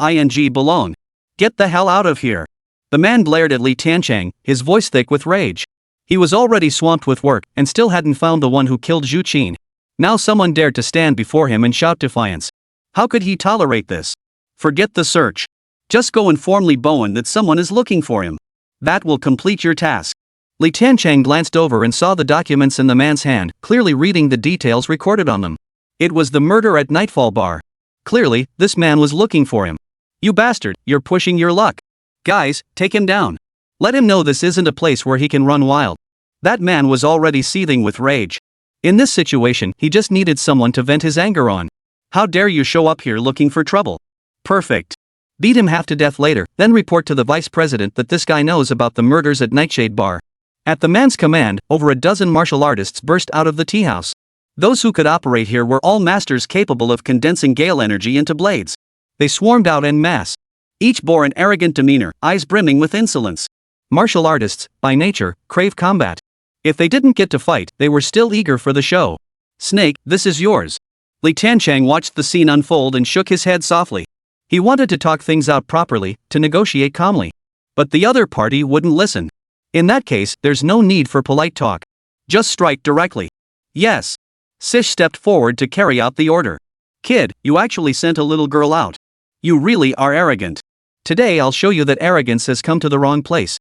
belong. Get the hell out of here. The man glared at Tiancheng, his voice thick with rage. He was already swamped with work and still hadn't found the one who killed Zhu Qin. Now someone dared to stand before him and shout defiance. How could he tolerate this? Forget the search. Just go inform Li Bowen that someone is looking for him. That will complete your task. Tiancheng glanced over and saw the documents in the man's hand, clearly reading the details recorded on them. It was the murder at Nightfall Bar. Clearly, this man was looking for him. You bastard, you're pushing your luck. Guys, take him down. Let him know this isn't a place where he can run wild. That man was already seething with rage. In this situation, he just needed someone to vent his anger on. How dare you show up here looking for trouble? Perfect. Beat him half to death later, then report to the vice president that this guy knows about the murders at Nightshade Bar. At the man's command, over a dozen martial artists burst out of the tea house. Those who could operate here were all masters capable of condensing gale energy into blades. They swarmed out en masse. Each bore an arrogant demeanor, eyes brimming with insolence. Martial artists, by nature, crave combat. If they didn't get to fight, they were still eager for the show. Snake, this is yours. Tiancheng watched the scene unfold and shook his head softly. He wanted to talk things out properly, to negotiate calmly. But the other party wouldn't listen. In that case, there's no need for polite talk. Just strike directly. Yes. Sish stepped forward to carry out the order. Kid, you actually sent a little girl out. You really are arrogant. Today I'll show you that arrogance has come to the wrong place.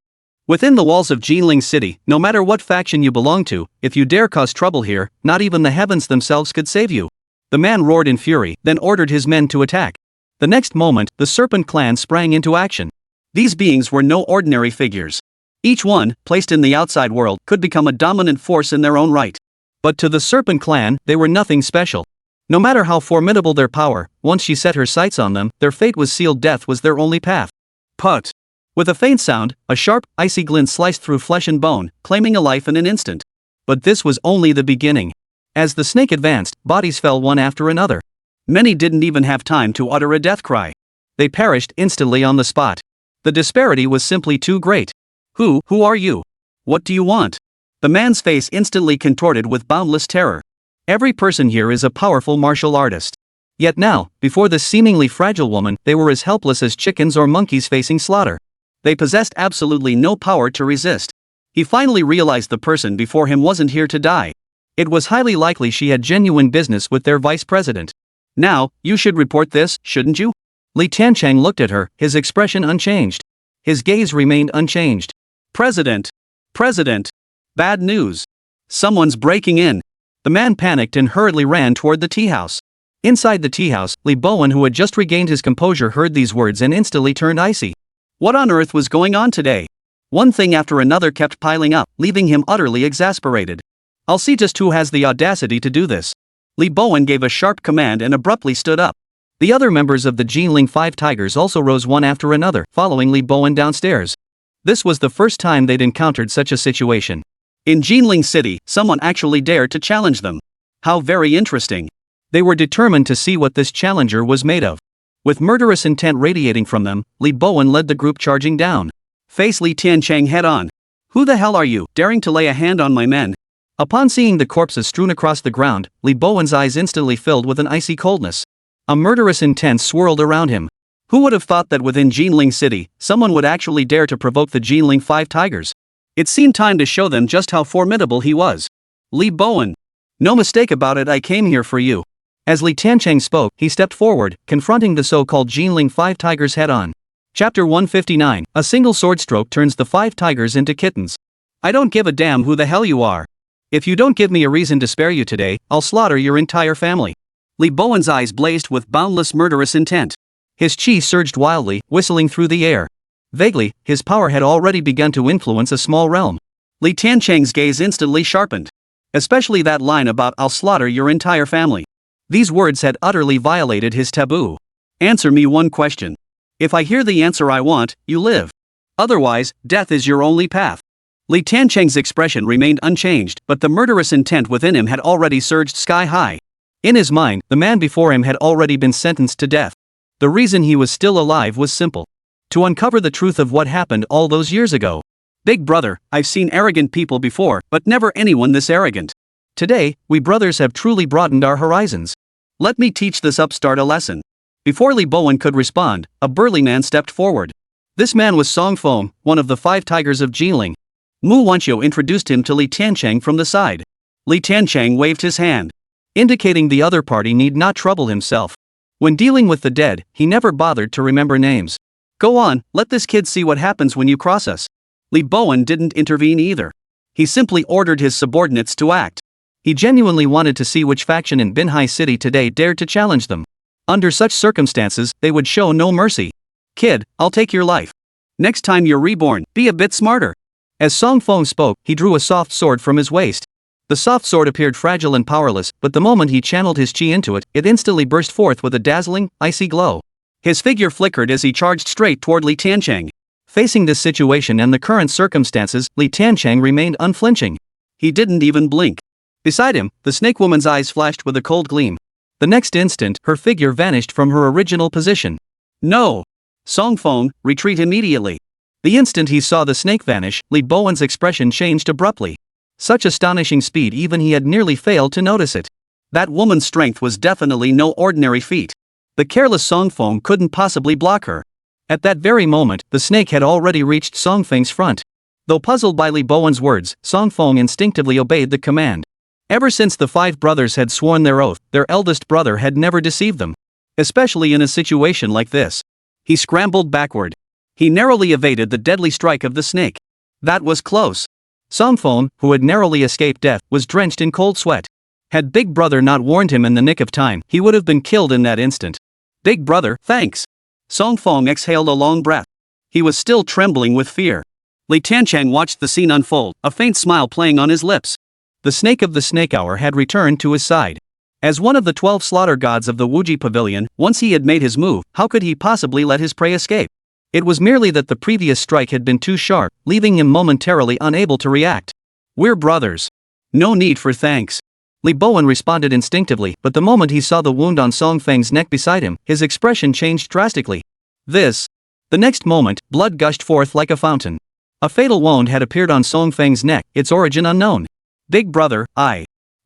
Within the walls of Jinling City, no matter what faction you belong to, if you dare cause trouble here, not even the heavens themselves could save you. The man roared in fury, then ordered his men to attack. The next moment, the Serpent clan sprang into action. These beings were no ordinary figures. Each one, placed in the outside world, could become a dominant force in their own right. But to the Serpent clan, they were nothing special. No matter how formidable their power, once she set her sights on them, their fate was sealed. Death was their only path. Put. With a faint sound, a sharp, icy glint sliced through flesh and bone, claiming a life in an instant. But this was only the beginning. As the snake advanced, bodies fell one after another. Many didn't even have time to utter a death cry. They perished instantly on the spot. The disparity was simply too great. Who are you? What do you want? The man's face instantly contorted with boundless terror. Every person here is a powerful martial artist. Yet now, before this seemingly fragile woman, they were as helpless as chickens or monkeys facing slaughter. They possessed absolutely no power to resist. He finally realized the person before him wasn't here to die. It was highly likely she had genuine business with their vice president. Now, you should report this, shouldn't you? Tiancheng looked at her, his expression unchanged. His gaze remained unchanged. President. Bad news. Someone's breaking in. The man panicked and hurriedly ran toward the tea house. Inside the tea house, Li Bowen, who had just regained his composure, heard these words and instantly turned icy. What on earth was going on today? One thing after another kept piling up, leaving him utterly exasperated. I'll see just who has the audacity to do this. Li Bowen gave a sharp command and abruptly stood up. The other members of the Jinling 5 Tigers also rose one after another, following Li Bowen downstairs. This was the first time they'd encountered such a situation. In Jinling City, someone actually dared to challenge them. How very interesting. They were determined to see what this challenger was made of. With murderous intent radiating from them, Li Bowen led the group charging down. Face Tiancheng head on. Who the hell are you, daring to lay a hand on my men? Upon seeing the corpses strewn across the ground, Li Bowen's eyes instantly filled with an icy coldness. A murderous intent swirled around him. Who would have thought that within Jinling City, someone would actually dare to provoke the Jinling 5 Tigers? It seemed time to show them just how formidable he was. Li Bowen. No mistake about it, I came here for you. As Tiancheng spoke, he stepped forward, confronting the so-called Jinling 5 Tigers head-on. Chapter 159, a single sword stroke turns the 5 tigers into kittens. I don't give a damn who the hell you are. If you don't give me a reason to spare you today, I'll slaughter your entire family. Li Bowen's eyes blazed with boundless murderous intent. His chi surged wildly, whistling through the air. Vaguely, his power had already begun to influence a small realm. Tiancheng's gaze instantly sharpened. Especially that line about "I'll slaughter your entire family." These words had utterly violated his taboo. Answer me one question. If I hear the answer I want, you live. Otherwise, death is your only path. Tiancheng's expression remained unchanged, but the murderous intent within him had already surged sky high. In his mind, the man before him had already been sentenced to death. The reason he was still alive was simple. To uncover the truth of what happened all those years ago. Big brother, I've seen arrogant people before, but never anyone this arrogant. Today, we brothers have truly broadened our horizons. Let me teach this upstart a lesson. Before Li Bowen could respond, a burly man stepped forward. This man was Song Feng, one of the 5 tigers of Jinling. Mu Wanqiu introduced him to Li Tiancheng from the side. Li Tiancheng waved his hand, indicating the other party need not trouble himself. When dealing with the dead, he never bothered to remember names. Go on, let this kid see what happens when you cross us. Li Bowen didn't intervene either. He simply ordered his subordinates to act. He genuinely wanted to see which faction in Tianhua City today dared to challenge them. Under such circumstances, they would show no mercy. Kid, I'll take your life. Next time you're reborn, be a bit smarter. As Song Feng spoke, he drew a soft sword from his waist. The soft sword appeared fragile and powerless, but the moment he channeled his chi into it, it instantly burst forth with a dazzling, icy glow. His figure flickered as he charged straight toward Li Tiancheng. Facing this situation and the current circumstances, Li Tiancheng remained unflinching. He didn't even blink. Beside him, the snake woman's eyes flashed with a cold gleam. The next instant, her figure vanished from her original position. No! Song Feng, retreat immediately. The instant he saw the snake vanish, Li Bowen's expression changed abruptly. Such astonishing speed, even he had nearly failed to notice it. That woman's strength was definitely no ordinary feat. The careless Song Feng couldn't possibly block her. At that very moment, the snake had already reached Song Feng's front. Though puzzled by Li Bowen's words, Song Feng instinctively obeyed the command. Ever since the 5 brothers had sworn their oath, their eldest brother had never deceived them. Especially in a situation like this. He scrambled backward. He narrowly evaded the deadly strike of the snake. That was close. Song Feng, who had narrowly escaped death, was drenched in cold sweat. Had Big Brother not warned him in the nick of time, he would have been killed in that instant. Big Brother, thanks. Song Feng exhaled a long breath. He was still trembling with fear. Li Tiancheng watched the scene unfold, a faint smile playing on his lips. The snake of the snake hour had returned to his side. As one of the 12 slaughter gods of the Wuji Pavilion, once he had made his move, how could he possibly let his prey escape? It was merely that the previous strike had been too sharp, leaving him momentarily unable to react. We're brothers. No need for thanks. Li Bowen responded instinctively, but the moment he saw the wound on Song Feng's neck beside him, his expression changed drastically. The next moment, blood gushed forth like a fountain. A fatal wound had appeared on Song Feng's neck, its origin unknown. Big Brother,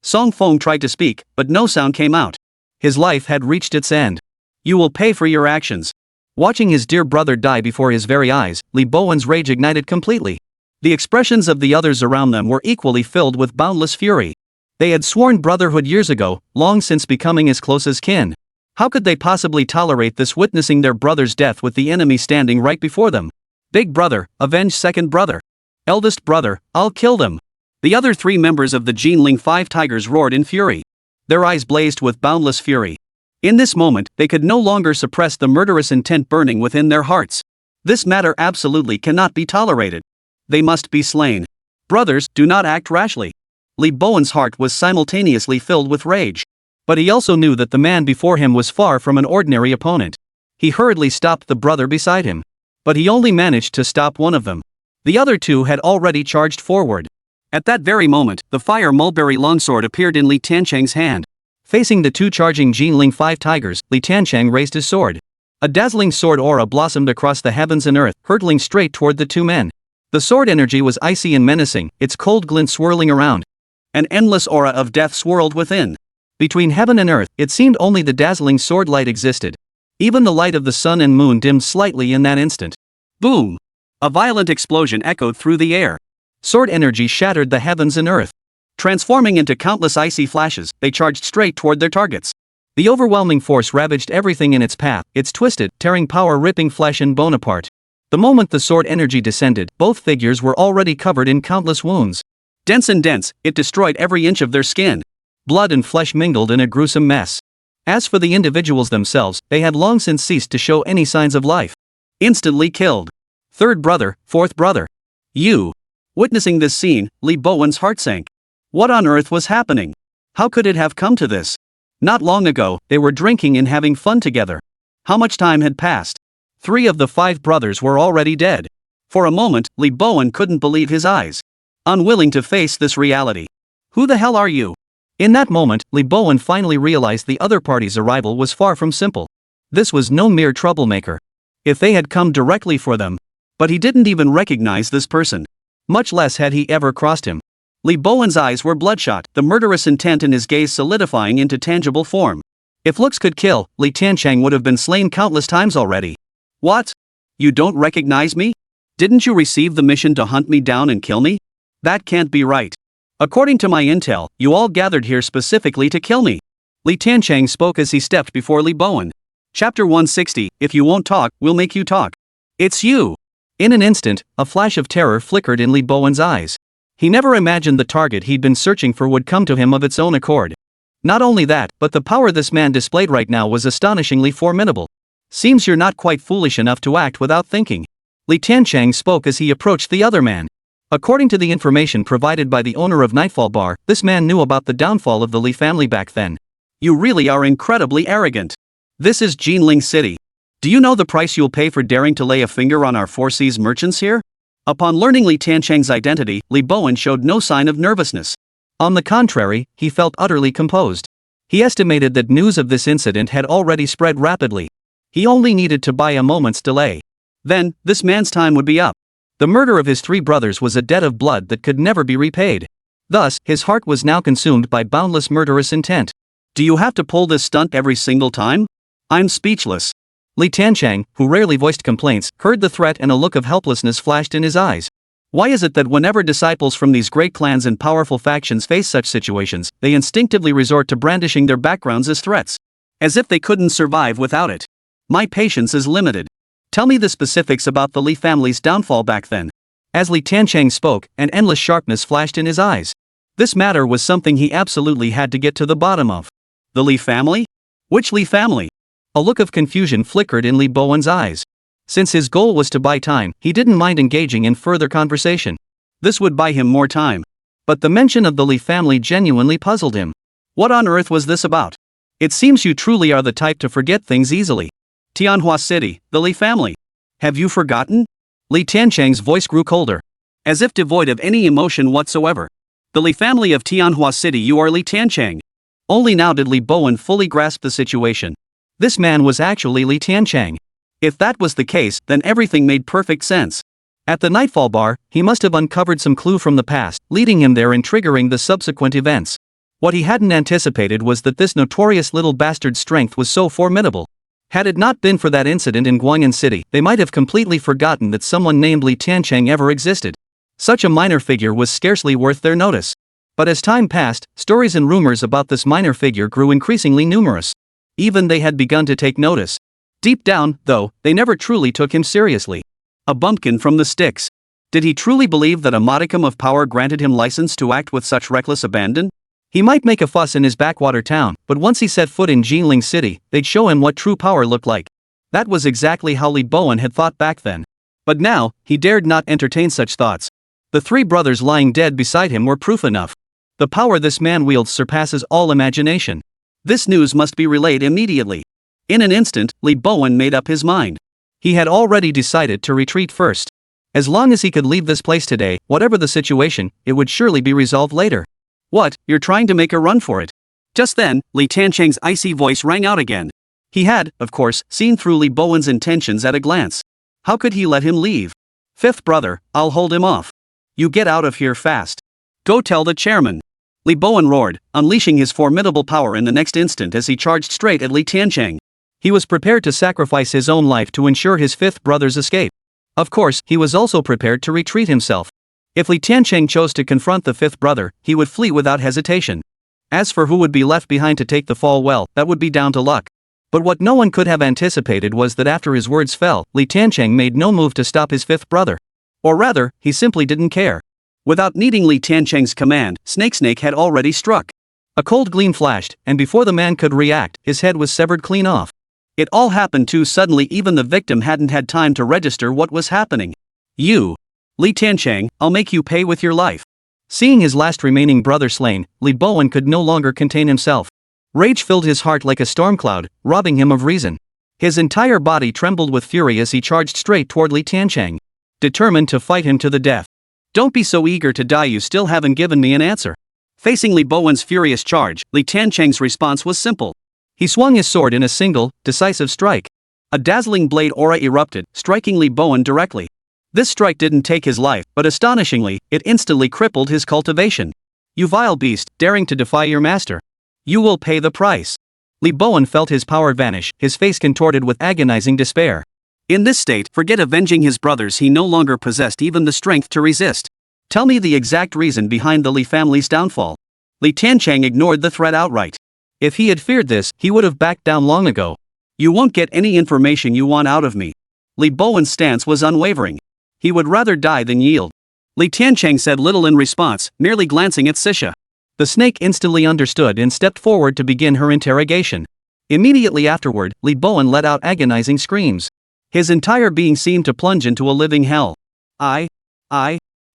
Song Feng tried to speak, but no sound came out. His life had reached its end. You will pay for your actions. Watching his dear brother die before his very eyes, Li Bowen's rage ignited completely. The expressions of the others around them were equally filled with boundless fury. They had sworn brotherhood years ago, long since becoming as close as kin. How could they possibly tolerate this, witnessing their brother's death with the enemy standing right before them? Big Brother, avenge second brother. Eldest brother, I'll kill them. The other 3 members of the Jinling 5 tigers roared in fury. Their eyes blazed with boundless fury. In this moment, they could no longer suppress the murderous intent burning within their hearts. This matter absolutely cannot be tolerated. They must be slain. Brothers, do not act rashly. Li Bowen's heart was simultaneously filled with rage. But he also knew that the man before him was far from an ordinary opponent. He hurriedly stopped the brother beside him. But he only managed to stop one of them. The other 2 had already charged forward. At that very moment, the fire mulberry longsword appeared in Li Tiancheng's hand. Facing the 2 charging Jinling 5 tigers, Li Tiancheng raised his sword. A dazzling sword aura blossomed across the heavens and earth, hurtling straight toward the 2 men. The sword energy was icy and menacing, its cold glint swirling around. An endless aura of death swirled within. Between heaven and earth, it seemed only the dazzling sword light existed. Even the light of the sun and moon dimmed slightly in that instant. Boom! A violent explosion echoed through the air. Sword energy shattered the heavens and earth. Transforming into countless icy flashes, they charged straight toward their targets. The overwhelming force ravaged everything in its path, its twisted, tearing power ripping flesh and bone apart. The moment the sword energy descended, both figures were already covered in countless wounds. Dense and dense, it destroyed every inch of their skin. Blood and flesh mingled in a gruesome mess. As for the individuals themselves, they had long since ceased to show any signs of life. Instantly killed. Third brother, fourth brother. You. Witnessing this scene, Li Bowen's heart sank. What on earth was happening? How could it have come to this? Not long ago, they were drinking and having fun together. How much time had passed? 3 of the 5 brothers were already dead. For a moment, Li Bowen couldn't believe his eyes. Unwilling to face this reality. Who the hell are you? In that moment, Li Bowen finally realized the other party's arrival was far from simple. This was no mere troublemaker. If they had come directly for them. But he didn't even recognize this person. Much less had he ever crossed him. Li Bowen's eyes were bloodshot, the murderous intent in his gaze solidifying into tangible form. If looks could kill, Li Tiancheng would have been slain countless times already. What? You don't recognize me? Didn't you receive the mission to hunt me down and kill me? That can't be right. According to my intel, you all gathered here specifically to kill me. Li Tiancheng spoke as he stepped before Li Bowen. Chapter 160, If you won't talk, we'll make you talk. It's you! In an instant, a flash of terror flickered in Li Bowen's eyes. He never imagined the target he'd been searching for would come to him of its own accord. Not only that, but the power this man displayed right now was astonishingly formidable. Seems you're not quite foolish enough to act without thinking. Li Tiancheng spoke as he approached the other man. According to the information provided by the owner of Nightfall Bar, this man knew about the downfall of the Li family back then. You really are incredibly arrogant. This is Jinling City. Do you know the price you'll pay for daring to lay a finger on our Four Seas merchants here? Upon learning Li Tiancheng's identity, Li Bowen showed no sign of nervousness. On the contrary, he felt utterly composed. He estimated that news of this incident had already spread rapidly. He only needed to buy a moment's delay. Then, this man's time would be up. The murder of his 3 brothers was a debt of blood that could never be repaid. Thus, his heart was now consumed by boundless murderous intent. Do you have to pull this stunt every single time? I'm speechless. Li Tiancheng, who rarely voiced complaints, heard the threat and a look of helplessness flashed in his eyes. Why is it that whenever disciples from these great clans and powerful factions face such situations, they instinctively resort to brandishing their backgrounds as threats? As if they couldn't survive without it. My patience is limited. Tell me the specifics about the Li family's downfall back then. As Li Tiancheng spoke, an endless sharpness flashed in his eyes. This matter was something he absolutely had to get to the bottom of. The Li family? Which Li family? A look of confusion flickered in Li Bowen's eyes. Since his goal was to buy time, he didn't mind engaging in further conversation. This would buy him more time. But the mention of the Li family genuinely puzzled him. What on earth was this about? It seems you truly are the type to forget things easily. Tianhua City, the Li family. Have you forgotten? Li Tiancheng's voice grew colder. As if devoid of any emotion whatsoever. The Li family of Tianhua City, you are Li Tiancheng. Only now did Li Bowen fully grasp the situation. This man was actually Li Tiancheng. If that was the case, then everything made perfect sense. At the Nightfall Bar, he must have uncovered some clue from the past, leading him there and triggering the subsequent events. What he hadn't anticipated was that this notorious little bastard's strength was so formidable. Had it not been for that incident in Guanyin City, they might have completely forgotten that someone named Li Tiancheng ever existed. Such a minor figure was scarcely worth their notice. But as time passed, stories and rumors about this minor figure grew increasingly numerous. Even they had begun to take notice. Deep down, though, they never truly took him seriously. A bumpkin from the sticks. Did he truly believe that a modicum of power granted him license to act with such reckless abandon? He might make a fuss in his backwater town, but once he set foot in Jinling City, they'd show him what true power looked like. That was exactly how Li Bowen had thought back then. But now, he dared not entertain such thoughts. The 3 brothers lying dead beside him were proof enough. The power this man wields surpasses all imagination. This news must be relayed immediately. In an instant, Li Bowen made up his mind. He had already decided to retreat first. As long as he could leave this place today, whatever the situation, it would surely be resolved later. What, you're trying to make a run for it? Just then, Li Tiancheng's icy voice rang out again. He had, of course, seen through Li Bowen's intentions at a glance. How could he let him leave? 5th brother, I'll hold him off. You get out of here fast. Go tell the chairman. Li Bowen roared, unleashing his formidable power in the next instant as he charged straight at Li Tiancheng. He was prepared to sacrifice his own life to ensure his 5th brother's escape. Of course, he was also prepared to retreat himself. If Li Tiancheng chose to confront the 5th brother, he would flee without hesitation. As for who would be left behind to take the fall, well, that would be down to luck. But what no one could have anticipated was that after his words fell, Li Tiancheng made no move to stop his 5th brother. Or rather, he simply didn't care. Without needing Li Tiancheng's command, Snake had already struck. A cold gleam flashed, and before the man could react, his head was severed clean off. It all happened too suddenly, even the victim hadn't had time to register what was happening. You, Li Tiancheng, I'll make you pay with your life. Seeing his last remaining brother slain, Li Bowen could no longer contain himself. Rage filled his heart like a storm cloud, robbing him of reason. His entire body trembled with fury as he charged straight toward Li Tiancheng, determined to fight him to the death. Don't be so eager to die, you still haven't given me an answer. Facing Li Bowen's furious charge, Li Tiancheng's response was simple. He swung his sword in a single, decisive strike. A dazzling blade aura erupted, striking Li Bowen directly. This strike didn't take his life, but astonishingly, it instantly crippled his cultivation. You vile beast, daring to defy your master. You will pay the price. Li Bowen felt his power vanish, his face contorted with agonizing despair. In this state, forget avenging his brothers, he no longer possessed even the strength to resist. Tell me the exact reason behind the Li family's downfall. Li Tiancheng ignored the threat outright. If he had feared this, he would have backed down long ago. You won't get any information you want out of me. Li Bowen's stance was unwavering. He would rather die than yield. Li Tiancheng said little in response, merely glancing at Sisha. The snake instantly understood and stepped forward to begin her interrogation. Immediately afterward, Li Bowen let out agonizing screams. His entire being seemed to plunge into a living hell.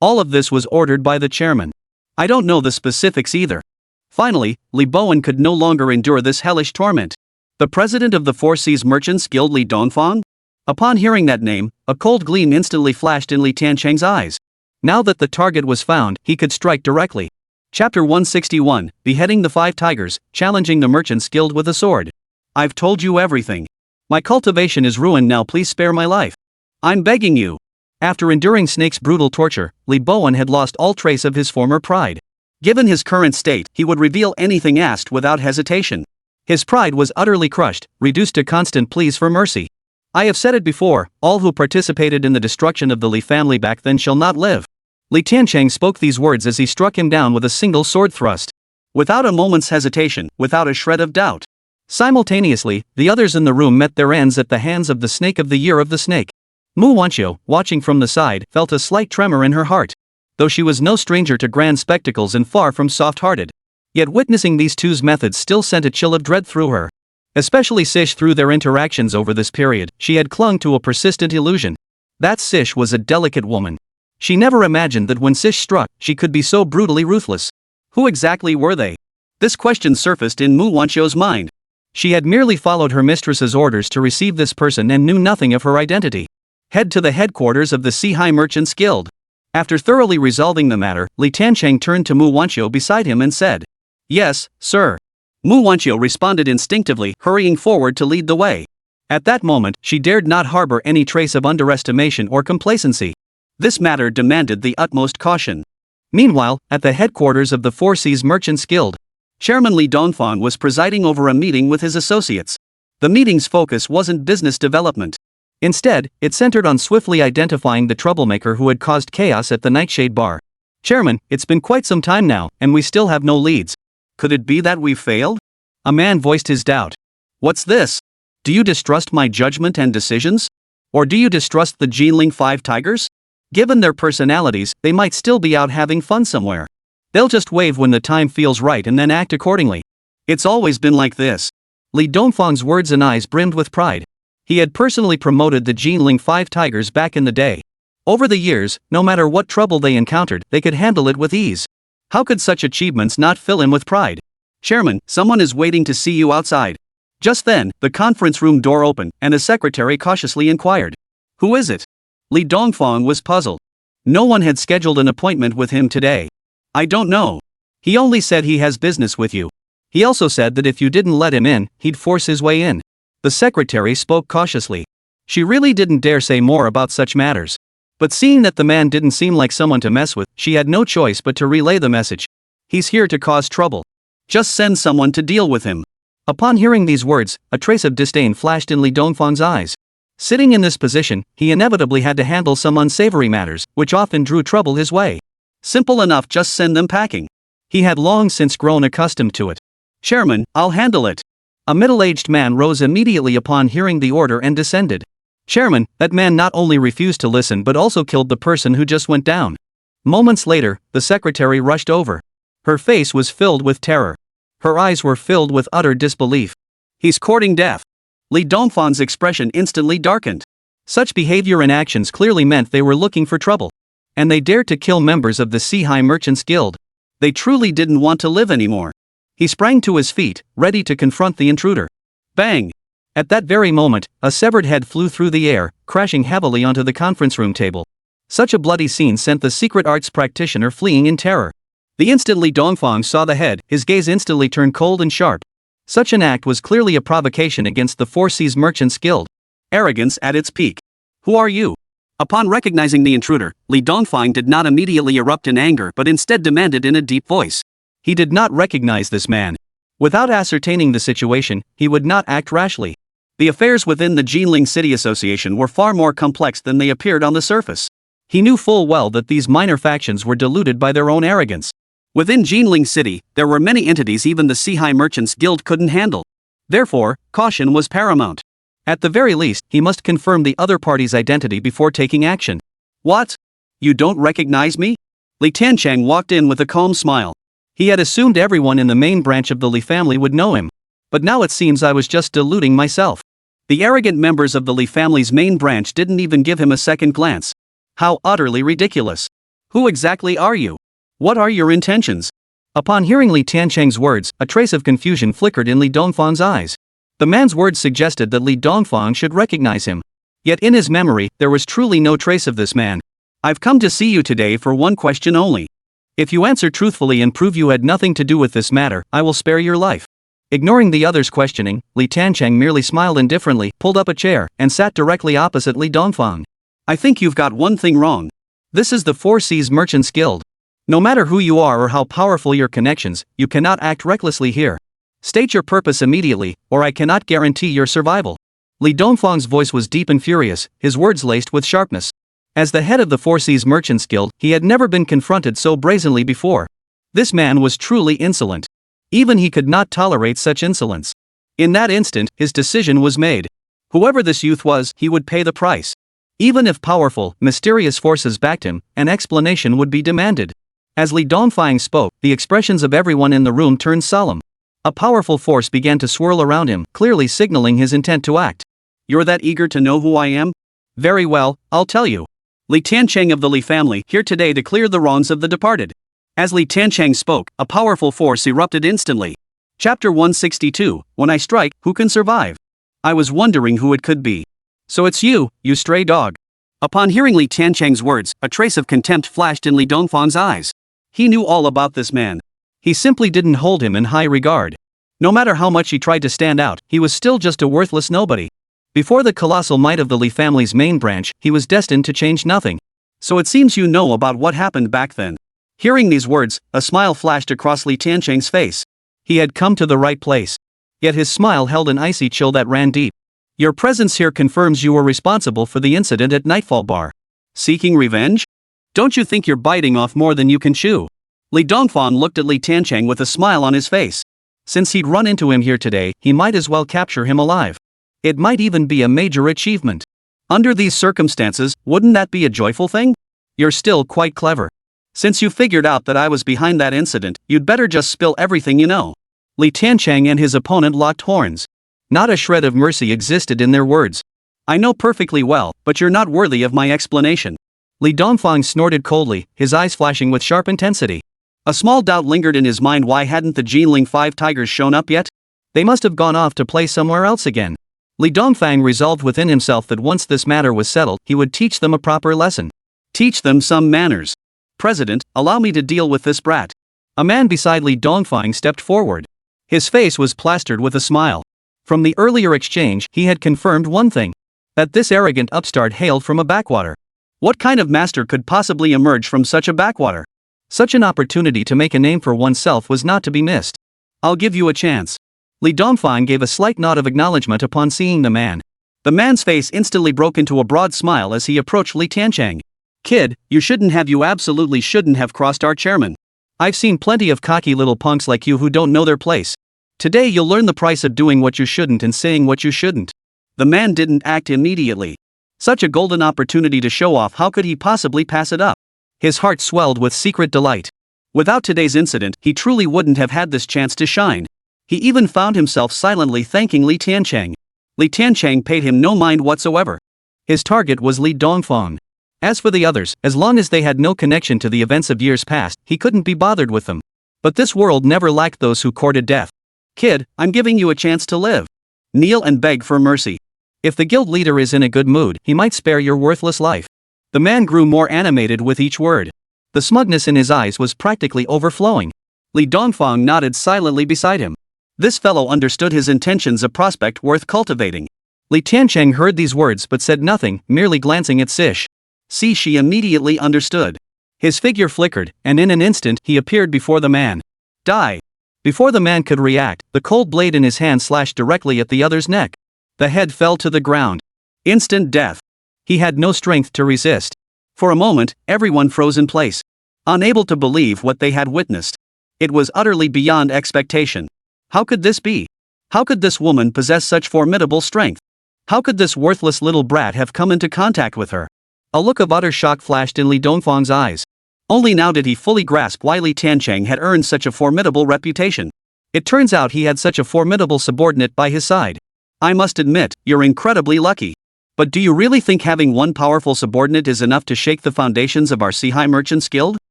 All of this was ordered by the chairman. I don't know the specifics either. Finally, Li Bowen could no longer endure this hellish torment. The president of the Four Seas Merchants Guild, Li Dongfang? Upon hearing that name, a cold gleam instantly flashed in Li Tiancheng's eyes. Now that the target was found, he could strike directly. Chapter 161, Beheading the 5 Tigers, Challenging the Merchants Guild with a Sword. I've told you everything. My cultivation is ruined now, please spare my life. I'm begging you. After enduring Snake's brutal torture, Li Bowen had lost all trace of his former pride. Given his current state, he would reveal anything asked without hesitation. His pride was utterly crushed, reduced to constant pleas for mercy. I have said it before, all who participated in the destruction of the Li family back then shall not live. Li Tiancheng spoke these words as he struck him down with a single sword thrust. Without a moment's hesitation, without a shred of doubt. Simultaneously, the others in the room met their ends at the hands of the snake of the year of the snake. Mu Wanqiu, watching from the side, felt a slight tremor in her heart. Though she was no stranger to grand spectacles and far from soft-hearted. Yet witnessing these two's methods still sent a chill of dread through her. Especially Sish. Through their interactions over this period, she had clung to a persistent illusion. That Sish was a delicate woman. She never imagined that when Sish struck, she could be so brutally ruthless. Who exactly were they? This question surfaced in Mu Wanqiu's mind. She had merely followed her mistress's orders to receive this person and knew nothing of her identity. Head to the headquarters of the Sihai Merchants Guild. After thoroughly resolving the matter, Li Tiancheng turned to Mu Wanqiu beside him and said, Yes, sir. Mu Wanqiu responded instinctively, hurrying forward to lead the way. At that moment, she dared not harbor any trace of underestimation or complacency. This matter demanded the utmost caution. Meanwhile, at the headquarters of the Four Seas Merchants Guild, Chairman Li Dongfang was presiding over a meeting with his associates. The meeting's focus wasn't business development. Instead, it centered on swiftly identifying the troublemaker who had caused chaos at the Nightshade Bar. Chairman, it's been quite some time now, and we still have no leads. Could it be that we've failed? A man voiced his doubt. What's this? Do you distrust my judgment and decisions? Or do you distrust the Jinling 5 Tigers? Given their personalities, they might still be out having fun somewhere. They'll just wave when the time feels right and then act accordingly. It's always been like this. Li Dongfang's words and eyes brimmed with pride. He had personally promoted the Jinling 5 Tigers back in the day. Over the years, no matter what trouble they encountered, they could handle it with ease. How could such achievements not fill him with pride? Chairman, someone is waiting to see you outside. Just then, the conference room door opened, and a secretary cautiously inquired. Who is it? Li Dongfang was puzzled. No one had scheduled an appointment with him today. I don't know. He only said he has business with you. He also said that if you didn't let him in, he'd force his way in. The secretary spoke cautiously. She really didn't dare say more about such matters. But seeing that the man didn't seem like someone to mess with, she had no choice but to relay the message. He's here to cause trouble. Just send someone to deal with him. Upon hearing these words, a trace of disdain flashed in Li Dongfang's eyes. Sitting in this position, he inevitably had to handle some unsavory matters, which often drew trouble his way. Simple enough, just send them packing. He had long since grown accustomed to it. Chairman, I'll handle it. A middle-aged man rose immediately upon hearing the order and descended. Chairman, that man not only refused to listen but also killed the person who just went down. Moments later, the secretary rushed over. Her face was filled with terror. Her eyes were filled with utter disbelief. He's courting death. Li Dongfang's expression instantly darkened. Such behavior and actions clearly meant they were looking for trouble. And they dared to kill members of the Sihai Merchants Guild. They truly didn't want to live anymore. He sprang to his feet, ready to confront the intruder. Bang! At that very moment, a severed head flew through the air, crashing heavily onto the conference room table. Such a bloody scene sent the secret arts practitioner fleeing in terror. The instant Li Dongfang saw the head, his gaze instantly turned cold and sharp. Such an act was clearly a provocation against the Four Seas Merchants Guild. Arrogance at its peak. Who are you? Upon recognizing the intruder, Li Dongfang did not immediately erupt in anger but instead demanded in a deep voice. He did not recognize this man. Without ascertaining the situation, he would not act rashly. The affairs within the Jinling City Association were far more complex than they appeared on the surface. He knew full well that these minor factions were deluded by their own arrogance. Within Jinling City, there were many entities even the Sihai Merchants Guild couldn't handle. Therefore, caution was paramount. At the very least, he must confirm the other party's identity before taking action. What? You don't recognize me? Li Tiancheng walked in with a calm smile. He had assumed everyone in the main branch of the Li family would know him. But now it seems I was just deluding myself. The arrogant members of the Li family's main branch didn't even give him a second glance. How utterly ridiculous. Who exactly are you? What are your intentions? Upon hearing Li Tiancheng's words, a trace of confusion flickered in Li Dongfang's eyes. The man's words suggested that Li Dongfang should recognize him. Yet in his memory, there was truly no trace of this man. I've come to see you today for one question only. If you answer truthfully and prove you had nothing to do with this matter, I will spare your life. Ignoring the other's questioning, Li Tiancheng merely smiled indifferently, pulled up a chair, and sat directly opposite Li Dongfang. I think you've got one thing wrong. This is the Four Seas Merchants Guild. No matter who you are or how powerful your connections, you cannot act recklessly here. State your purpose immediately, or I cannot guarantee your survival. Li Dongfang's voice was deep and furious, his words laced with sharpness. As the head of the Four Seas Merchants Guild, he had never been confronted so brazenly before. This man was truly insolent. Even he could not tolerate such insolence. In that instant, his decision was made. Whoever this youth was, he would pay the price. Even if powerful, mysterious forces backed him, an explanation would be demanded. As Li Dongfang spoke, the expressions of everyone in the room turned solemn. A powerful force began to swirl around him, clearly signaling his intent to act. You're that eager to know who I am? Very well, I'll tell you. Li Tiancheng of the Li family, here today to clear the wrongs of the departed. As Li Tiancheng spoke, a powerful force erupted instantly. Chapter 162, When I Strike, Who Can Survive? I was wondering who it could be. So it's you stray dog. Upon hearing Li Tiancheng's words, a trace of contempt flashed in Li Dongfang's eyes. He knew all about this man. He simply didn't hold him in high regard. No matter how much he tried to stand out, he was still just a worthless nobody. Before the colossal might of the Li family's main branch, he was destined to change nothing. So it seems you know about what happened back then. Hearing these words, a smile flashed across Li Tiancheng's face. He had come to the right place. Yet his smile held an icy chill that ran deep. Your presence here confirms you were responsible for the incident at Nightfall Bar. Seeking revenge? Don't you think you're biting off more than you can chew? Li Dongfang looked at Li Tiancheng with a smile on his face. Since he'd run into him here today, he might as well capture him alive. It might even be a major achievement. Under these circumstances, wouldn't that be a joyful thing? You're still quite clever. Since you figured out that I was behind that incident, you'd better just spill everything you know. Li Tiancheng and his opponent locked horns. Not a shred of mercy existed in their words. I know perfectly well, but you're not worthy of my explanation. Li Dongfang snorted coldly, his eyes flashing with sharp intensity. A small doubt lingered in his mind. Why hadn't the Jinling 5 tigers shown up yet? They must have gone off to play somewhere else again. Li Dongfang resolved within himself that once this matter was settled, he would teach them a proper lesson. Teach them some manners. President, allow me to deal with this brat. A man beside Li Dongfang stepped forward. His face was plastered with a smile. From the earlier exchange, he had confirmed one thing. That this arrogant upstart hailed from a backwater. What kind of master could possibly emerge from such a backwater? Such an opportunity to make a name for oneself was not to be missed. I'll give you a chance. Li Dongfang gave a slight nod of acknowledgement upon seeing the man. The man's face instantly broke into a broad smile as he approached Li Tiancheng. Kid, you absolutely shouldn't have crossed our chairman. I've seen plenty of cocky little punks like you who don't know their place. Today you'll learn the price of doing what you shouldn't and saying what you shouldn't. The man didn't act immediately. Such a golden opportunity to show off, how could he possibly pass it up? His heart swelled with secret delight. Without today's incident, he truly wouldn't have had this chance to shine. He even found himself silently thanking Li Tiancheng. Li Tiancheng paid him no mind whatsoever. His target was Li Dongfang. As for the others, as long as they had no connection to the events of years past, he couldn't be bothered with them. But this world never lacked those who courted death. Kid, I'm giving you a chance to live. Kneel and beg for mercy. If the guild leader is in a good mood, he might spare your worthless life. The man grew more animated with each word. The smugness in his eyes was practically overflowing. Li Dongfang nodded silently beside him. This fellow understood his intentions, a prospect worth cultivating. Li Tiancheng heard these words but said nothing, merely glancing at Sish. See, she immediately understood. His figure flickered, and in an instant he appeared before the man. Die! Before the man could react, the cold blade in his hand slashed directly at the other's neck. The head fell to the ground. Instant death. He had no strength to resist. For a moment, everyone froze in place, unable to believe what they had witnessed. It was utterly beyond expectation. How could this be? How could this woman possess such formidable strength? How could this worthless little brat have come into contact with her? A look of utter shock flashed in Li Dongfang's eyes. Only now did he fully grasp why Li Tiancheng had earned such a formidable reputation. It turns out he had such a formidable subordinate by his side. I must admit, you're incredibly lucky. But do you really think having one powerful subordinate is enough to shake the foundations of our Sihai Merchants Guild?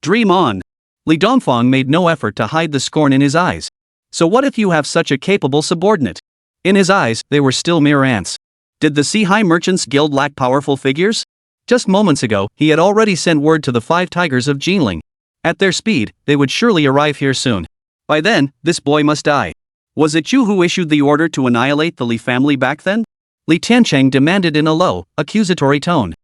Dream on. Li Dongfang made no effort to hide the scorn in his eyes. So what if you have such a capable subordinate? In his eyes, they were still mere ants. Did the Sihai Merchants Guild lack powerful figures? Just moments ago, he had already sent word to the 5 tigers of Jinling. At their speed, they would surely arrive here soon. By then, this boy must die. Was it you who issued the order to annihilate the Li family back then? Li Tiancheng demanded in a low, accusatory tone.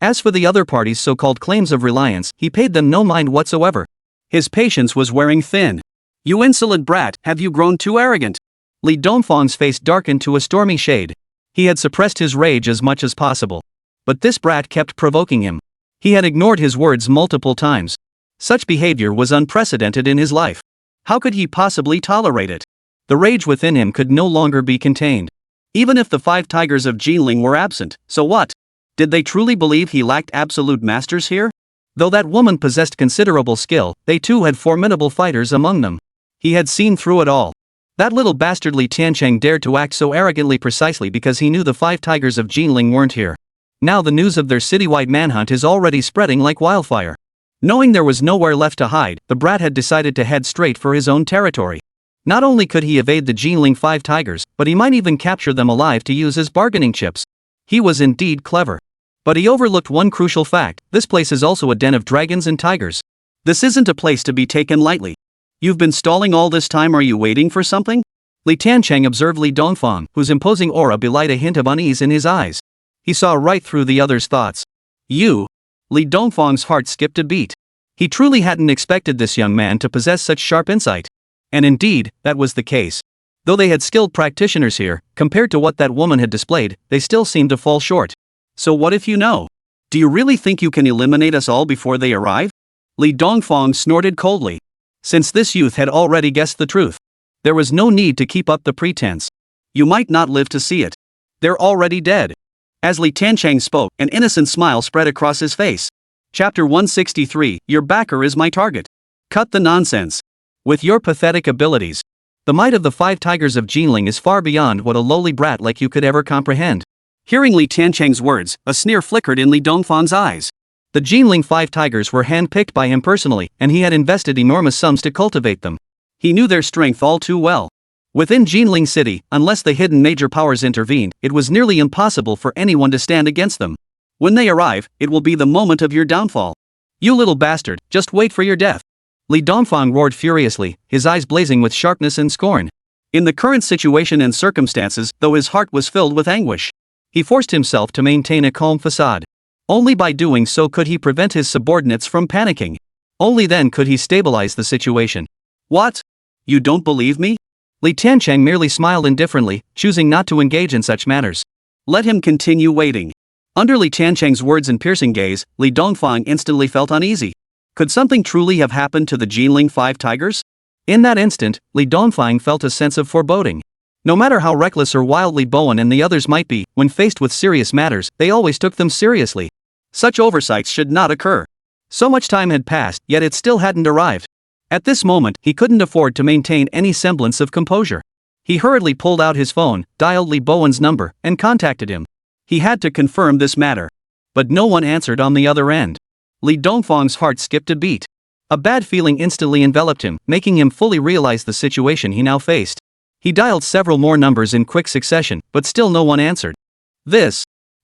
As for the other party's so-called claims of reliance, he paid them no mind whatsoever. His patience was wearing thin. You insolent brat, have you grown too arrogant? Li Dongfang's face darkened to a stormy shade. He had suppressed his rage as much as possible. But this brat kept provoking him. He had ignored his words multiple times. Such behavior was unprecedented in his life. How could he possibly tolerate it? The rage within him could no longer be contained. Even if the 5 tigers of Jinling were absent, so what? Did they truly believe he lacked absolute masters here? Though that woman possessed considerable skill, they too had formidable fighters among them. He had seen through it all. That little bastard Li Tiancheng dared to act so arrogantly precisely because he knew the 5 tigers of Jinling weren't here. Now the news of their citywide manhunt is already spreading like wildfire. Knowing there was nowhere left to hide, the brat had decided to head straight for his own territory. Not only could he evade the Jinling 5 tigers, but he might even capture them alive to use as bargaining chips. He was indeed clever. But he overlooked one crucial fact: this place is also a den of dragons and tigers. This isn't a place to be taken lightly. You've been stalling all this time, are you waiting for something? Li Tiancheng observed Li Dongfang, whose imposing aura belied a hint of unease in his eyes. He saw right through the other's thoughts. You? Li Dongfang's heart skipped a beat. He truly hadn't expected this young man to possess such sharp insight. And indeed, that was the case. Though they had skilled practitioners here, compared to what that woman had displayed, they still seemed to fall short. So what if you know? Do you really think you can eliminate us all before they arrive? Li Dongfang snorted coldly. Since this youth had already guessed the truth, there was no need to keep up the pretense. You might not live to see it. They're already dead. As Li Tiancheng spoke, an innocent smile spread across his face. Chapter 163, Your backer is my target. Cut the nonsense. With your pathetic abilities, the might of the 5 tigers of Jinling is far beyond what a lowly brat like you could ever comprehend. Hearing Li Tiancheng's words, a sneer flickered in Li Dongfang's eyes. The Jinling 5 tigers were hand-picked by him personally, and he had invested enormous sums to cultivate them. He knew their strength all too well. Within Jinling City, unless the hidden major powers intervened, it was nearly impossible for anyone to stand against them. When they arrive, it will be the moment of your downfall. You little bastard, just wait for your death. Li Dongfang roared furiously, his eyes blazing with sharpness and scorn. In the current situation and circumstances, though his heart was filled with anguish, he forced himself to maintain a calm facade. Only by doing so could he prevent his subordinates from panicking. Only then could he stabilize the situation. What? You don't believe me? Li Tiancheng merely smiled indifferently, choosing not to engage in such matters. Let him continue waiting. Under Li Tiancheng's words and piercing gaze, Li Dongfang instantly felt uneasy. Could something truly have happened to the Jinling 5 tigers? In that instant, Li Dongfang felt a sense of foreboding. No matter how reckless or wild Li Bowen and the others might be, when faced with serious matters, they always took them seriously. Such oversights should not occur. So much time had passed, yet it still hadn't arrived. At this moment, he couldn't afford to maintain any semblance of composure. He hurriedly pulled out his phone, dialed Li Bowen's number, and contacted him. He had to confirm this matter. But no one answered on the other end. Li Dongfang's heart skipped a beat. A bad feeling instantly enveloped him, making him fully realize the situation he now faced. He dialed several more numbers in quick succession, but still no one answered.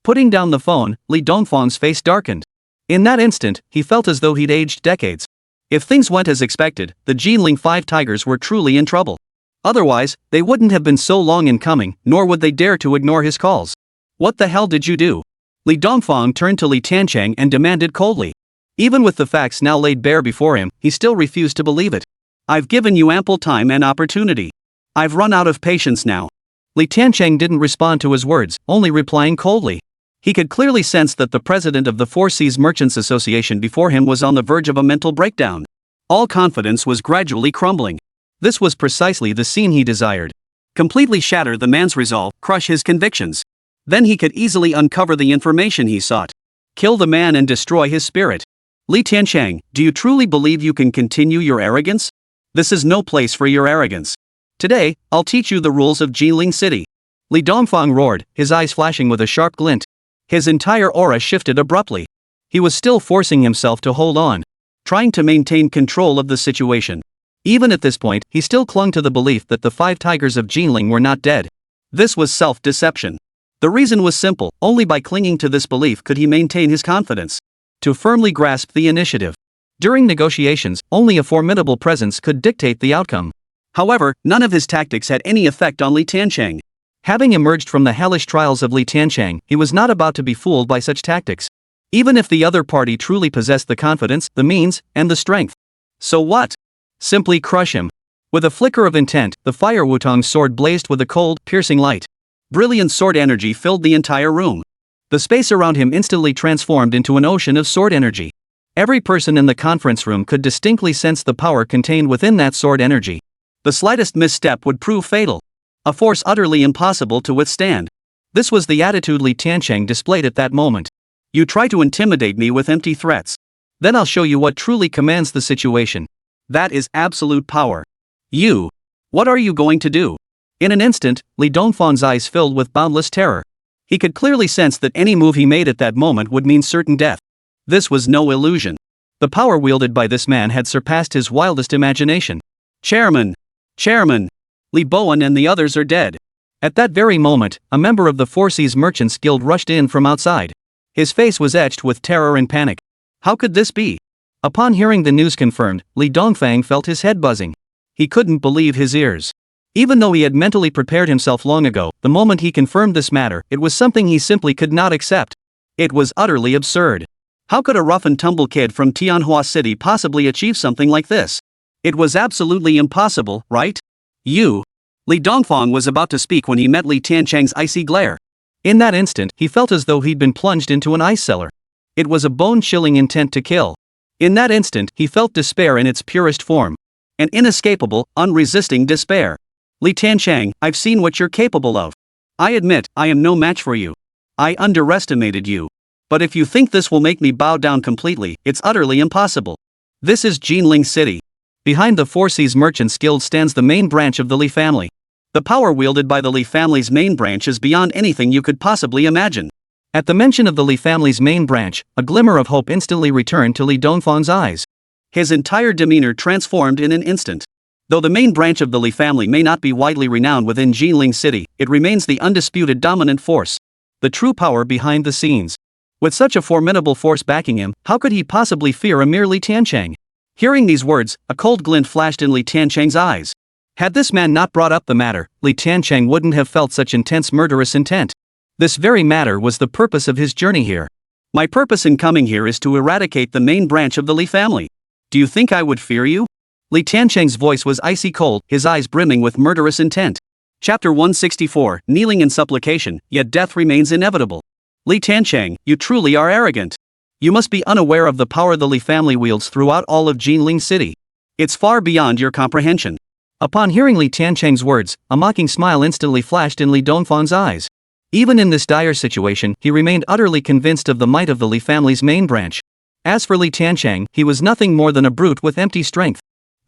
Putting down the phone, Li Dongfang's face darkened. In that instant, he felt as though he'd aged decades. If things went as expected, the Jinling 5 tigers were truly in trouble. Otherwise, they wouldn't have been so long in coming, nor would they dare to ignore his calls. What the hell did you do? Li Dongfang turned to Li Tiancheng and demanded coldly. Even with the facts now laid bare before him, he still refused to believe it. I've given you ample time and opportunity. I've run out of patience now. Li Tiancheng didn't respond to his words, only replying coldly. He could clearly sense that the president of the Four Seas Merchants Association before him was on the verge of a mental breakdown. All confidence was gradually crumbling. This was precisely the scene he desired. Completely shatter the man's resolve, crush his convictions. Then he could easily uncover the information he sought. Kill the man and destroy his spirit. Li Tiancheng, do you truly believe you can continue your arrogance? This is no place for your arrogance. Today, I'll teach you the rules of Jiling City. Li Dongfang roared, his eyes flashing with a sharp glint. His entire aura shifted abruptly. He was still forcing himself to hold on, trying to maintain control of the situation. Even at this point, he still clung to the belief that the 5 tigers of Jiling were not dead. This was self-deception. The reason was simple, only by clinging to this belief could he maintain his confidence. To firmly grasp the initiative. During negotiations, only a formidable presence could dictate the outcome. However, none of his tactics had any effect on Li Tiancheng. Having emerged from the hellish trials of Li Tiancheng, he was not about to be fooled by such tactics. Even if the other party truly possessed the confidence, the means, and the strength. So what? Simply crush him. With a flicker of intent, the fire Wutong's sword blazed with a cold, piercing light. Brilliant sword energy filled the entire room. The space around him instantly transformed into an ocean of sword energy. Every person in the conference room could distinctly sense the power contained within that sword energy. The slightest misstep would prove fatal. A force utterly impossible to withstand. This was the attitude Li Tiancheng displayed at that moment. You try to intimidate me with empty threats. Then I'll show you what truly commands the situation. That is absolute power. You. What are you going to do? In an instant, Li Dongfang's eyes filled with boundless terror. He could clearly sense that any move he made at that moment would mean certain death. This was no illusion. The power wielded by this man had surpassed his wildest imagination. Chairman! Chairman! Li Bowen and the others are dead. At that very moment, a member of the Four Seas Merchants Guild rushed in from outside. His face was etched with terror and panic. How could this be? Upon hearing the news confirmed, Li Dongfang felt his head buzzing. He couldn't believe his ears. Even though he had mentally prepared himself long ago, the moment he confirmed this matter, it was something he simply could not accept. It was utterly absurd. How could a rough-and-tumble kid from Tianhua City possibly achieve something like this? It was absolutely impossible, right? You. Li Dongfang was about to speak when he met Li Tiancheng's icy glare. In that instant, he felt as though he'd been plunged into an ice cellar. It was a bone-chilling intent to kill. In that instant, he felt despair in its purest form. An inescapable, unresisting despair. Li Tiancheng, I've seen what you're capable of. I admit, I am no match for you. I underestimated you. But if you think this will make me bow down completely, it's utterly impossible. This is Jiling City. Behind the Four Seas Merchants Guild stands the main branch of the Li family. The power wielded by the Li family's main branch is beyond anything you could possibly imagine. At the mention of the Li family's main branch, a glimmer of hope instantly returned to Li Dongfang's eyes. His entire demeanor transformed in an instant. Though the main branch of the Li family may not be widely renowned within Jiling City, it remains the undisputed dominant force. The true power behind the scenes. With such a formidable force backing him, how could he possibly fear a mere Li Tiancheng? Hearing these words, a cold glint flashed in Li Tiancheng's eyes. Had this man not brought up the matter, Li Tiancheng wouldn't have felt such intense murderous intent. This very matter was the purpose of his journey here. My purpose in coming here is to eradicate the main branch of the Li family. Do you think I would fear you? Li Tiancheng's voice was icy cold, his eyes brimming with murderous intent. Chapter 164, Kneeling in Supplication, Yet Death Remains Inevitable. Li Tiancheng, you truly are arrogant. You must be unaware of the power the Li family wields throughout all of Jiling City. It's far beyond your comprehension. Upon hearing Li Tiancheng's words, a mocking smile instantly flashed in Li Dongfang's eyes. Even in this dire situation, he remained utterly convinced of the might of the Li family's main branch. As for Li Tiancheng, he was nothing more than a brute with empty strength.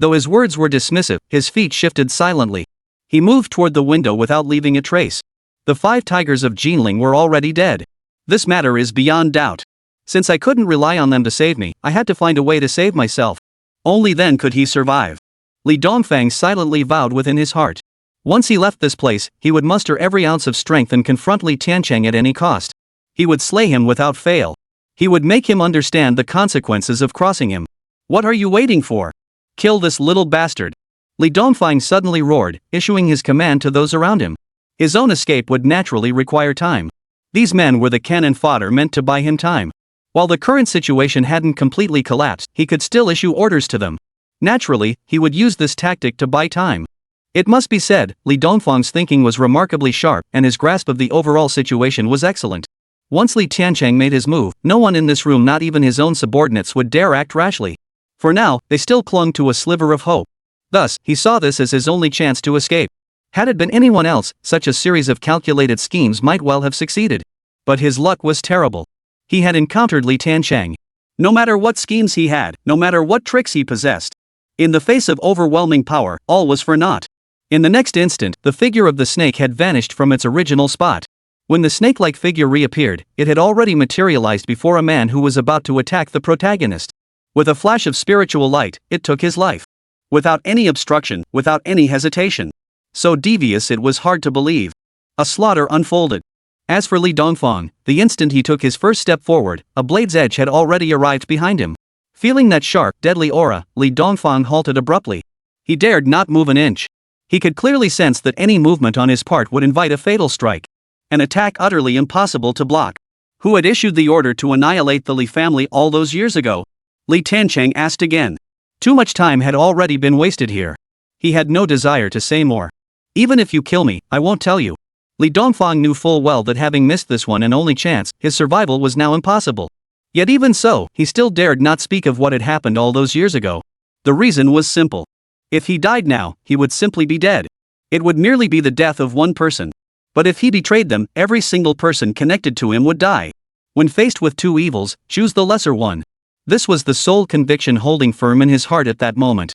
Though his words were dismissive, his feet shifted silently. He moved toward the window without leaving a trace. The 5 tigers of Jiling were already dead. This matter is beyond doubt. Since I couldn't rely on them to save me, I had to find a way to save myself. Only then could he survive. Li Dongfang silently vowed within his heart. Once he left this place, he would muster every ounce of strength and confront Li Tiancheng at any cost. He would slay him without fail. He would make him understand the consequences of crossing him. What are you waiting for? Kill this little bastard. Li Dongfang suddenly roared, issuing his command to those around him. His own escape would naturally require time. These men were the cannon fodder meant to buy him time. While the current situation hadn't completely collapsed, he could still issue orders to them. Naturally, he would use this tactic to buy time. It must be said, Li Dongfang's thinking was remarkably sharp and his grasp of the overall situation was excellent. Once Li Tiancheng made his move, no one in this room, not even his own subordinates, would dare act rashly. For now, they still clung to a sliver of hope. Thus, he saw this as his only chance to escape. Had it been anyone else, such a series of calculated schemes might well have succeeded. But his luck was terrible. He had encountered Li Tiancheng. No matter what schemes he had, no matter what tricks he possessed, in the face of overwhelming power, all was for naught. In the next instant, the figure of the snake had vanished from its original spot. When the snake-like figure reappeared, it had already materialized before a man who was about to attack the protagonist. With a flash of spiritual light, it took his life. Without any obstruction, without any hesitation. So devious it was hard to believe. A slaughter unfolded. As for Li Dongfang, the instant he took his first step forward, a blade's edge had already arrived behind him. Feeling that sharp, deadly aura, Li Dongfang halted abruptly. He dared not move an inch. He could clearly sense that any movement on his part would invite a fatal strike. An attack utterly impossible to block. Who had issued the order to annihilate the Li family all those years ago? Li Tiancheng asked again. Too much time had already been wasted here. He had no desire to say more. Even if you kill me, I won't tell you. Li Dongfang knew full well that having missed this one and only chance, his survival was now impossible. Yet even so, he still dared not speak of what had happened all those years ago. The reason was simple. If he died now, he would simply be dead. It would merely be the death of one person. But if he betrayed them, every single person connected to him would die. When faced with two evils, choose the lesser one. This was the sole conviction holding firm in his heart at that moment.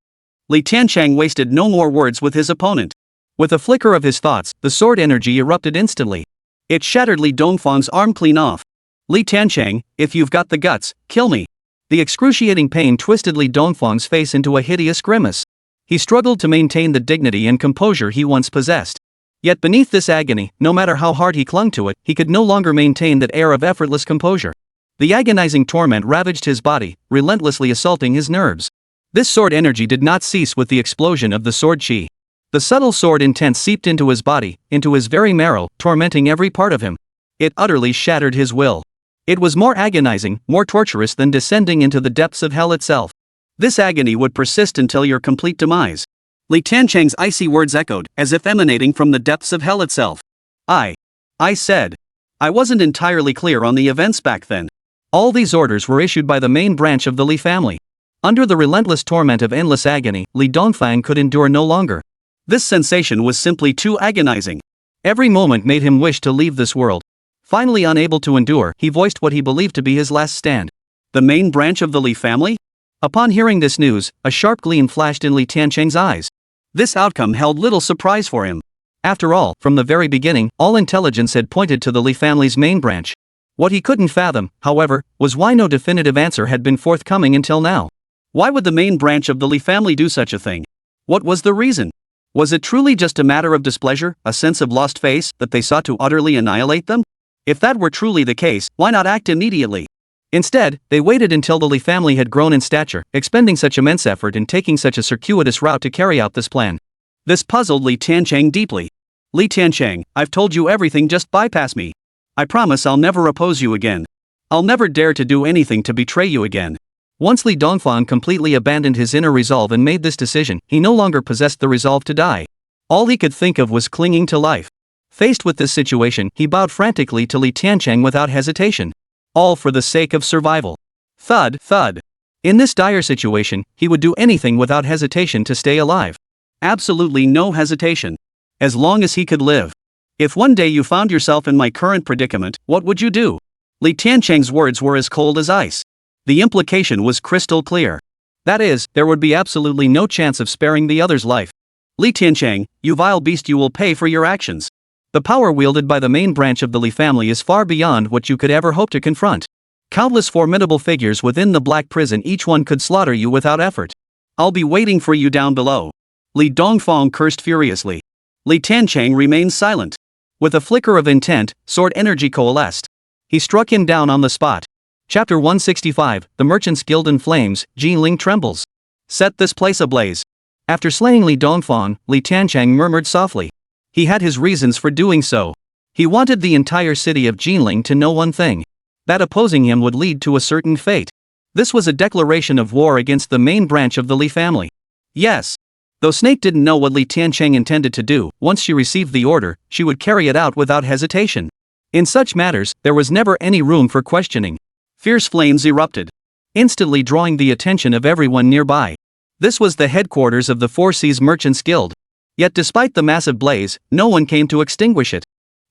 Li Tiancheng wasted no more words with his opponent. With a flicker of his thoughts, the sword energy erupted instantly. It shattered Li Dongfang's arm clean off. Li Tiancheng, if you've got the guts, kill me. The excruciating pain twisted Li Dongfang's face into a hideous grimace. He struggled to maintain the dignity and composure he once possessed. Yet beneath this agony, no matter how hard he clung to it, he could no longer maintain that air of effortless composure. The agonizing torment ravaged his body, relentlessly assaulting his nerves. This sword energy did not cease with the explosion of the sword chi. The subtle sword intent seeped into his body, into his very marrow, tormenting every part of him. It utterly shattered his will. It was more agonizing, more torturous than descending into the depths of hell itself. This agony would persist until your complete demise. Li Tiancheng's icy words echoed, as if emanating from the depths of hell itself. I said. I wasn't entirely clear on the events back then. All these orders were issued by the main branch of the Li family. Under the relentless torment of endless agony, Li Dongfang could endure no longer. This sensation was simply too agonizing. Every moment made him wish to leave this world. Finally unable to endure, he voiced what he believed to be his last stand. The main branch of the Li family? Upon hearing this news, a sharp gleam flashed in Li Tiancheng's eyes. This outcome held little surprise for him. After all, from the very beginning, all intelligence had pointed to the Li family's main branch. What he couldn't fathom, however, was why no definitive answer had been forthcoming until now. Why would the main branch of the Li family do such a thing? What was the reason? Was it truly just a matter of displeasure, a sense of lost face, that they sought to utterly annihilate them? If that were truly the case, why not act immediately? Instead, they waited until the Li family had grown in stature, expending such immense effort and taking such a circuitous route to carry out this plan. This puzzled Li Tiancheng deeply. Li Tiancheng, I've told you everything, just bypass me. I promise I'll never oppose you again. I'll never dare to do anything to betray you again. Once Li Dongfang completely abandoned his inner resolve and made this decision, he no longer possessed the resolve to die. All he could think of was clinging to life. Faced with this situation, he bowed frantically to Li Tiancheng without hesitation. All for the sake of survival. Thud, thud. In this dire situation, he would do anything without hesitation to stay alive. Absolutely no hesitation. As long as he could live. If one day you found yourself in my current predicament, what would you do? Li Tiancheng's words were as cold as ice. The implication was crystal clear. That is, there would be absolutely no chance of sparing the other's life. Li Tiancheng, you vile beast, you will pay for your actions. The power wielded by the main branch of the Li family is far beyond what you could ever hope to confront. Countless formidable figures within the black prison, each one could slaughter you without effort. I'll be waiting for you down below. Li Dongfang cursed furiously. Li Tiancheng remained silent. With a flicker of intent, sword energy coalesced. He struck him down on the spot. Chapter 165, The Merchant's Guild in Flames, Ji Ling trembles. Set this place ablaze. After slaying Li Dongfang, Li Tiancheng murmured softly. He had his reasons for doing so. He wanted the entire city of Jinling to know one thing: that opposing him would lead to a certain fate. This was a declaration of war against the main branch of the Li family. Yes. Though Snake didn't know what Li Tiancheng intended to do, once she received the order, she would carry it out without hesitation. In such matters, there was never any room for questioning. Fierce flames erupted, instantly drawing the attention of everyone nearby. This was the headquarters of the Four Seas Merchants Guild. Yet despite the massive blaze, no one came to extinguish it.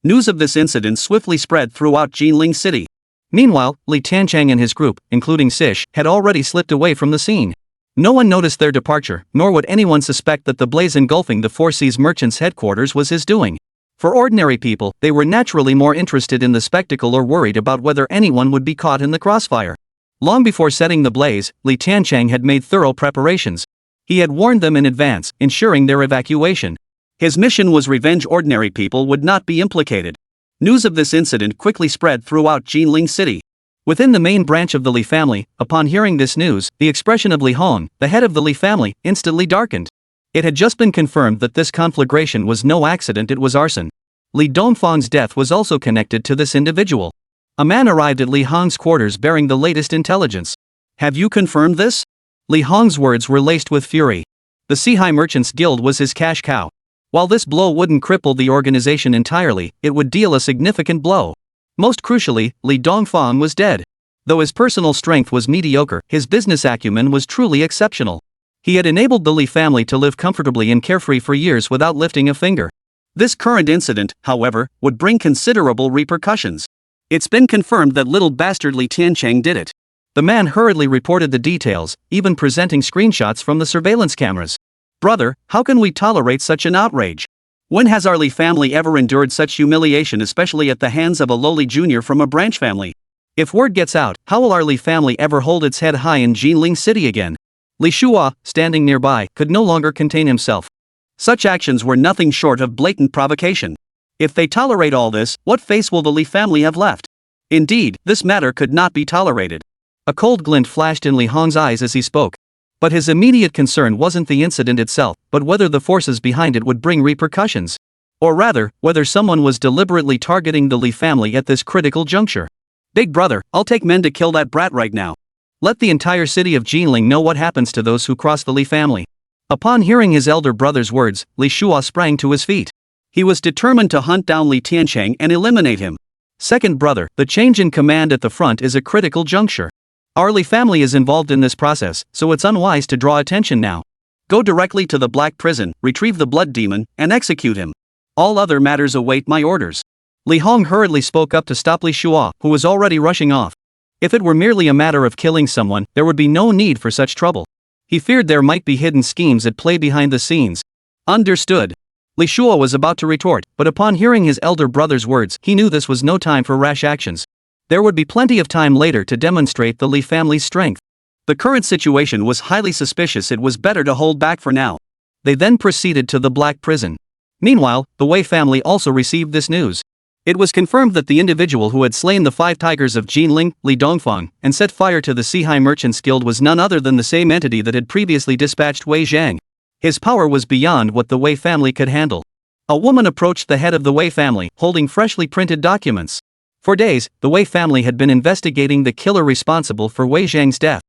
News of this incident swiftly spread throughout Jinling City. Meanwhile, Li Tiancheng and his group, including Sish, had already slipped away from the scene. No one noticed their departure, nor would anyone suspect that the blaze engulfing the Four Seas Merchants' headquarters was his doing. For ordinary people, they were naturally more interested in the spectacle or worried about whether anyone would be caught in the crossfire. Long before setting the blaze, Li Tiancheng had made thorough preparations. He had warned them in advance, ensuring their evacuation. His mission was revenge. Ordinary people would not be implicated. News of this incident quickly spread throughout Jinling City. Within the main branch of the Li family, upon hearing this news, the expression of Li Hong, the head of the Li family, instantly darkened. It had just been confirmed that this conflagration was no accident, it was arson. Li Dongfang's death was also connected to this individual. A man arrived at Li Hong's quarters bearing the latest intelligence. Have you confirmed this? Li Hong's words were laced with fury. The Sihai Merchants Guild was his cash cow. While this blow wouldn't cripple the organization entirely, it would deal a significant blow. Most crucially, Li Dongfang was dead. Though his personal strength was mediocre, his business acumen was truly exceptional. He had enabled the Li family to live comfortably and carefree for years without lifting a finger. This current incident, however, would bring considerable repercussions. It's been confirmed that little bastard Li Tiancheng did it. The man hurriedly reported the details, even presenting screenshots from the surveillance cameras. Brother, how can we tolerate such an outrage? When has our Li family ever endured such humiliation, especially at the hands of a lowly junior from a branch family? If word gets out, how will our Li family ever hold its head high in Jinling City again? Li Shua, standing nearby, could no longer contain himself. Such actions were nothing short of blatant provocation. If they tolerate all this, what face will the Li family have left? Indeed, this matter could not be tolerated. A cold glint flashed in Li Hong's eyes as he spoke. But his immediate concern wasn't the incident itself, but whether the forces behind it would bring repercussions. Or rather, whether someone was deliberately targeting the Li family at this critical juncture. Big brother, I'll take men to kill that brat right now. Let the entire city of Jinling know what happens to those who cross the Li family. Upon hearing his elder brother's words, Li Shua sprang to his feet. He was determined to hunt down Li Tiancheng and eliminate him. Second brother, the change in command at the front is a critical juncture. Our Li family is involved in this process, so it's unwise to draw attention now. Go directly to the Black Prison, retrieve the Blood Demon, and execute him. All other matters await my orders. Li Hong hurriedly spoke up to stop Li Shua, who was already rushing off. If it were merely a matter of killing someone, there would be no need for such trouble. He feared there might be hidden schemes at play behind the scenes. Understood. Li Shua was about to retort, but upon hearing his elder brother's words, he knew this was no time for rash actions. There would be plenty of time later to demonstrate the Li family's strength. The current situation was highly suspicious, it was better to hold back for now. They then proceeded to the Black Prison. Meanwhile, the Wei family also received this news. It was confirmed that the individual who had slain the 5 tigers of Jinling, Li Dongfang, and set fire to the Sihai Merchants Guild was none other than the same entity that had previously dispatched Wei Zhang. His power was beyond what the Wei family could handle. A woman approached the head of the Wei family, holding freshly printed documents. For days, the Wei family had been investigating the killer responsible for Wei Zhang's death.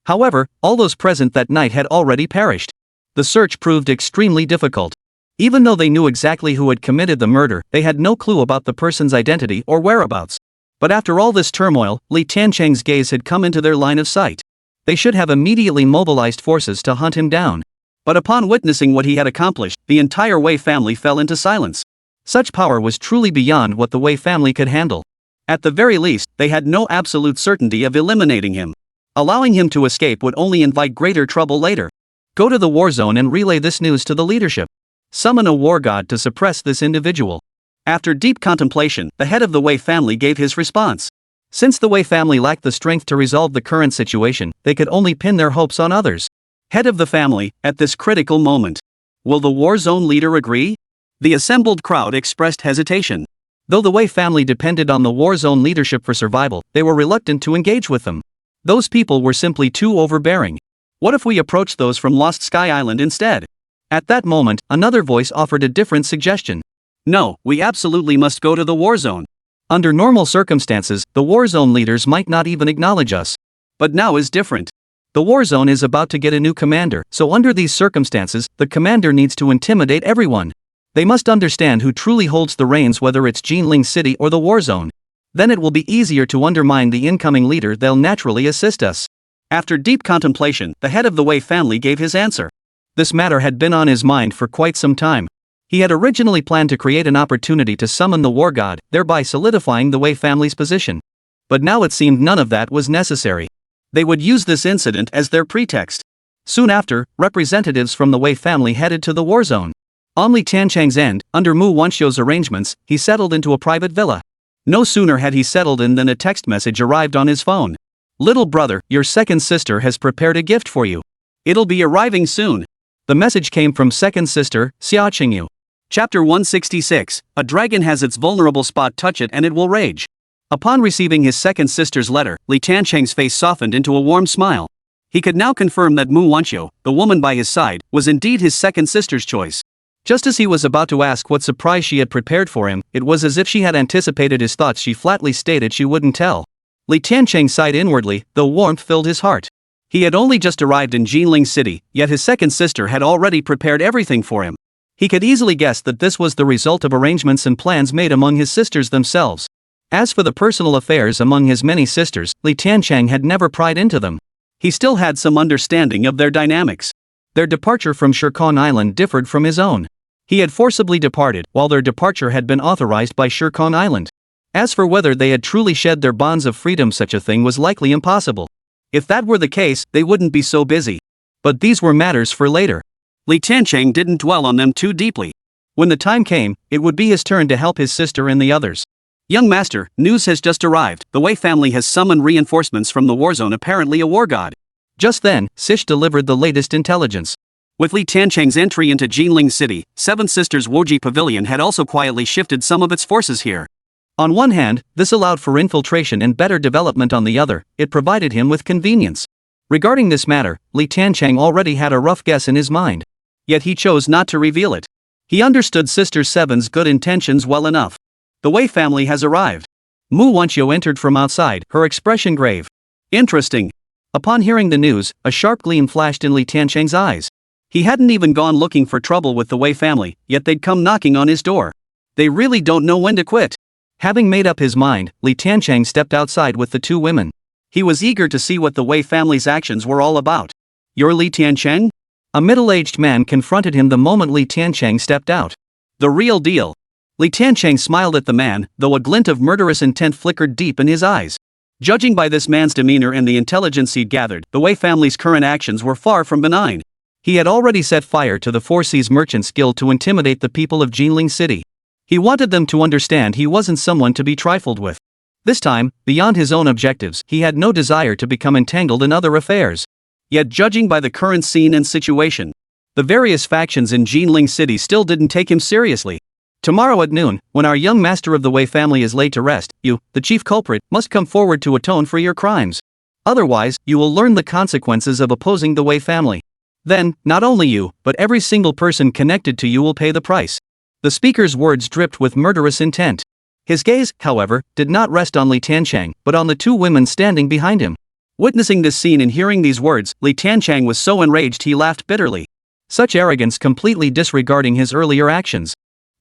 However, all those present that night had already perished. The search proved extremely difficult. Even though they knew exactly who had committed the murder, they had no clue about the person's identity or whereabouts. But after all this turmoil, Li Tiancheng's gaze had come into their line of sight. They should have immediately mobilized forces to hunt him down. But upon witnessing what he had accomplished, the entire Wei family fell into silence. Such power was truly beyond what the Wei family could handle. At the very least, they had no absolute certainty of eliminating him. Allowing him to escape would only invite greater trouble later. Go to the war zone and relay this news to the leadership. Summon a war god to suppress this individual. After deep contemplation, the head of the Wei family gave his response. Since the Wei family lacked the strength to resolve the current situation, they could only pin their hopes on others. Head of the family, at this critical moment. Will the war zone leader agree? The assembled crowd expressed hesitation. Though the Wei family depended on the war zone leadership for survival, they were reluctant to engage with them. Those people were simply too overbearing. What if we approach those from Lost Sky Island instead? At that moment, another voice offered a different suggestion. No, we absolutely must go to the war zone. Under normal circumstances, the war zone leaders might not even acknowledge us. But now is different. The war zone is about to get a new commander, so under these circumstances, the commander needs to intimidate everyone. They must understand who truly holds the reins, whether it's Jinling City or the war zone. Then it will be easier to undermine the incoming leader. They'll naturally assist us. After deep contemplation, the head of the Wei family gave his answer. This matter had been on his mind for quite some time. He had originally planned to create an opportunity to summon the war god, thereby solidifying the Wei family's position. But now it seemed none of that was necessary. They would use this incident as their pretext. Soon after, representatives from the Wei family headed to the war zone. On Li Tiancheng's end, under Mu Wanxiu's arrangements, he settled into a private villa. No sooner had he settled in than a text message arrived on his phone. "Little brother, your second sister has prepared a gift for you. It'll be arriving soon." The message came from second sister, Xia Qingyu. Chapter 166, A dragon has its vulnerable spot, touch it and it will rage. Upon receiving his second sister's letter, Li Tiancheng's face softened into a warm smile. He could now confirm that Mu Wanxiu, the woman by his side, was indeed his second sister's choice. Just as he was about to ask what surprise she had prepared for him, it was as if she had anticipated his thoughts. She flatly stated she wouldn't tell. Li Tiancheng sighed inwardly, though warmth filled his heart. He had only just arrived in Jinling City, yet his second sister had already prepared everything for him. He could easily guess that this was the result of arrangements and plans made among his sisters themselves. As for the personal affairs among his many sisters, Li Tiancheng had never pried into them. He still had some understanding of their dynamics. Their departure from Shirkan Island differed from his own. He had forcibly departed, while their departure had been authorized by Shirkan Island. As for whether they had truly shed their bonds of freedom, such a thing was likely impossible. If that were the case, they wouldn't be so busy. But these were matters for later. Li Tiancheng didn't dwell on them too deeply. When the time came, it would be his turn to help his sister and the others. "Young master, news has just arrived. The Wei family has summoned reinforcements from the war zone, apparently a war god." Just then, Sish delivered the latest intelligence. With Li Tiancheng's entry into Jinling City, Seven Sisters Woji Pavilion had also quietly shifted some of its forces here. On one hand, this allowed for infiltration and better development. On the other, it provided him with convenience. Regarding this matter, Li Tiancheng already had a rough guess in his mind. Yet he chose not to reveal it. He understood Sister Seven's good intentions well enough. The Wei family has arrived. Mu Wanxiu entered from outside, her expression grave. Interesting. Upon hearing the news, a sharp gleam flashed in Li Tiancheng's eyes. He hadn't even gone looking for trouble with the Wei family, yet they'd come knocking on his door. They really don't know when to quit. Having made up his mind, Li Tiancheng stepped outside with the two women. He was eager to see what the Wei family's actions were all about. "You're Li Tiancheng?" A middle-aged man confronted him the moment Li Tiancheng stepped out. "The real deal." Li Tiancheng smiled at the man, though a glint of murderous intent flickered deep in his eyes. Judging by this man's demeanor and the intelligence he'd gathered, the Wei family's current actions were far from benign. He had already set fire to the Four Seas Merchants Guild to intimidate the people of Jinling City. He wanted them to understand he wasn't someone to be trifled with. This time, beyond his own objectives, he had no desire to become entangled in other affairs. Yet judging by the current scene and situation, the various factions in Jinling City still didn't take him seriously. "Tomorrow at noon, when our young master of the Wei family is laid to rest, you, the chief culprit, must come forward to atone for your crimes. Otherwise, you will learn the consequences of opposing the Wei family. Then, not only you, but every single person connected to you will pay the price." The speaker's words dripped with murderous intent. His gaze, however, did not rest on Li Tiancheng, but on the two women standing behind him. Witnessing this scene and hearing these words, Li Tiancheng was so enraged he laughed bitterly. Such arrogance, completely disregarding his earlier actions.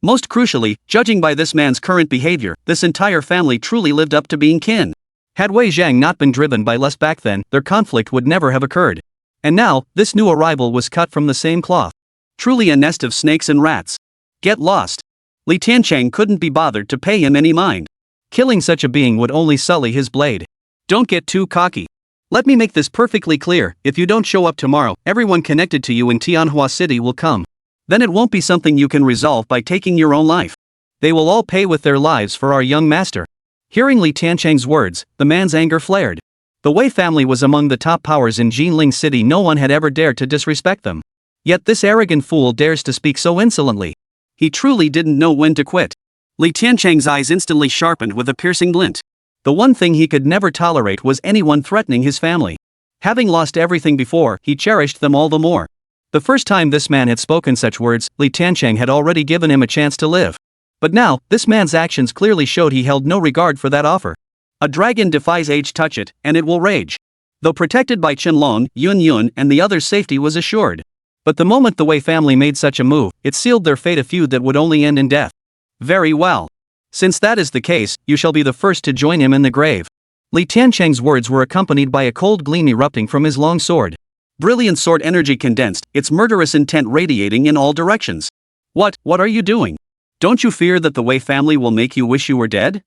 Most crucially, judging by this man's current behavior, this entire family truly lived up to being kin. Had Wei Zhang not been driven by lust back then, their conflict would never have occurred. And now, this new arrival was cut from the same cloth. Truly a nest of snakes and rats. Get lost. Li Tiancheng couldn't be bothered to pay him any mind. Killing such a being would only sully his blade. "Don't get too cocky. Let me make this perfectly clear, if you don't show up tomorrow, everyone connected to you in Tianhua City will come. Then it won't be something you can resolve by taking your own life. They will all pay with their lives for our young master." Hearing Li Tiancheng's words, the man's anger flared. The Wei family was among the top powers in Jinling City. No one had ever dared to disrespect them. Yet this arrogant fool dares to speak so insolently. He truly didn't know when to quit. Li Tiancheng's eyes instantly sharpened with a piercing glint. The one thing he could never tolerate was anyone threatening his family. Having lost everything before, he cherished them all the more. The first time this man had spoken such words, Li Tiancheng had already given him a chance to live. But now, this man's actions clearly showed he held no regard for that offer. A dragon defies age, touch it, and it will rage. Though protected by Chen Long, Yun and the others' safety was assured. But the moment the Wei family made such a move, it sealed their fate, a feud that would only end in death. Very well. Since that is the case, you shall be the first to join him in the grave. Li Tiancheng's words were accompanied by a cold gleam erupting from his long sword. Brilliant sword energy condensed, its murderous intent radiating in all directions. What are you doing? Don't you fear that the Wei family will make you wish you were dead?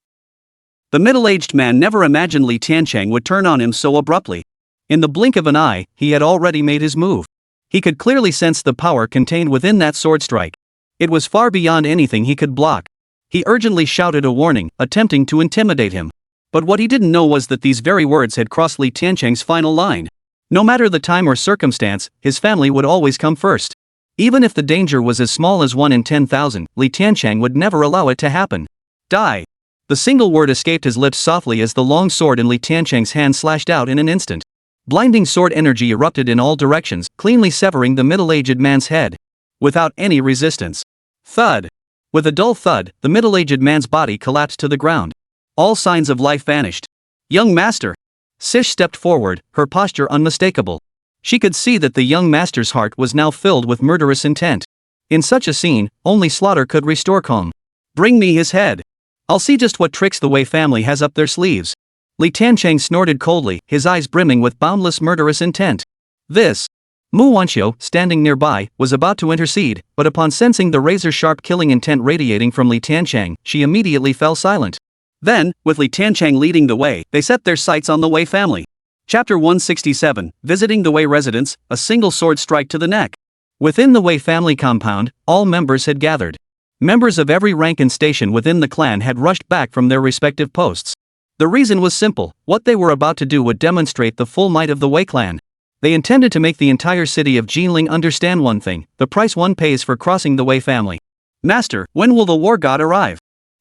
The middle-aged man never imagined Li Tiancheng would turn on him so abruptly. In the blink of an eye, he had already made his move. He could clearly sense the power contained within that sword strike. It was far beyond anything he could block. He urgently shouted a warning, attempting to intimidate him. But what he didn't know was that these very words had crossed Li Tiancheng's final line. No matter the time or circumstance, his family would always come first. Even if the danger was as small as 1 in 10,000, Li Tiancheng would never allow it to happen. Die! The single word escaped his lips softly as the long sword in Li Tiancheng's hand slashed out in an instant. Blinding sword energy erupted in all directions, cleanly severing the middle-aged man's head. Without any resistance. Thud! With a dull thud, the middle-aged man's body collapsed to the ground. All signs of life vanished. Young master! Sish stepped forward, her posture unmistakable. She could see that the young master's heart was now filled with murderous intent. In such a scene, only slaughter could restore calm. Bring me his head. I'll see just what tricks the Wei family has up their sleeves. Li Tiancheng snorted coldly, his eyes brimming with boundless murderous intent. This. Mu Wanxiu, standing nearby, was about to intercede, but upon sensing the razor-sharp killing intent radiating from Li Tiancheng, she immediately fell silent. Then, with Li Tiancheng leading the way, they set their sights on the Wei family. Chapter 167, Visiting the Wei residence, a single sword strike to the neck. Within the Wei family compound, all members had gathered. Members of every rank and station within the clan had rushed back from their respective posts. The reason was simple: what they were about to do would demonstrate the full might of the Wei clan. They intended to make the entire city of Jinling understand one thing: the price one pays for crossing the Wei family. Master, when will the war god arrive?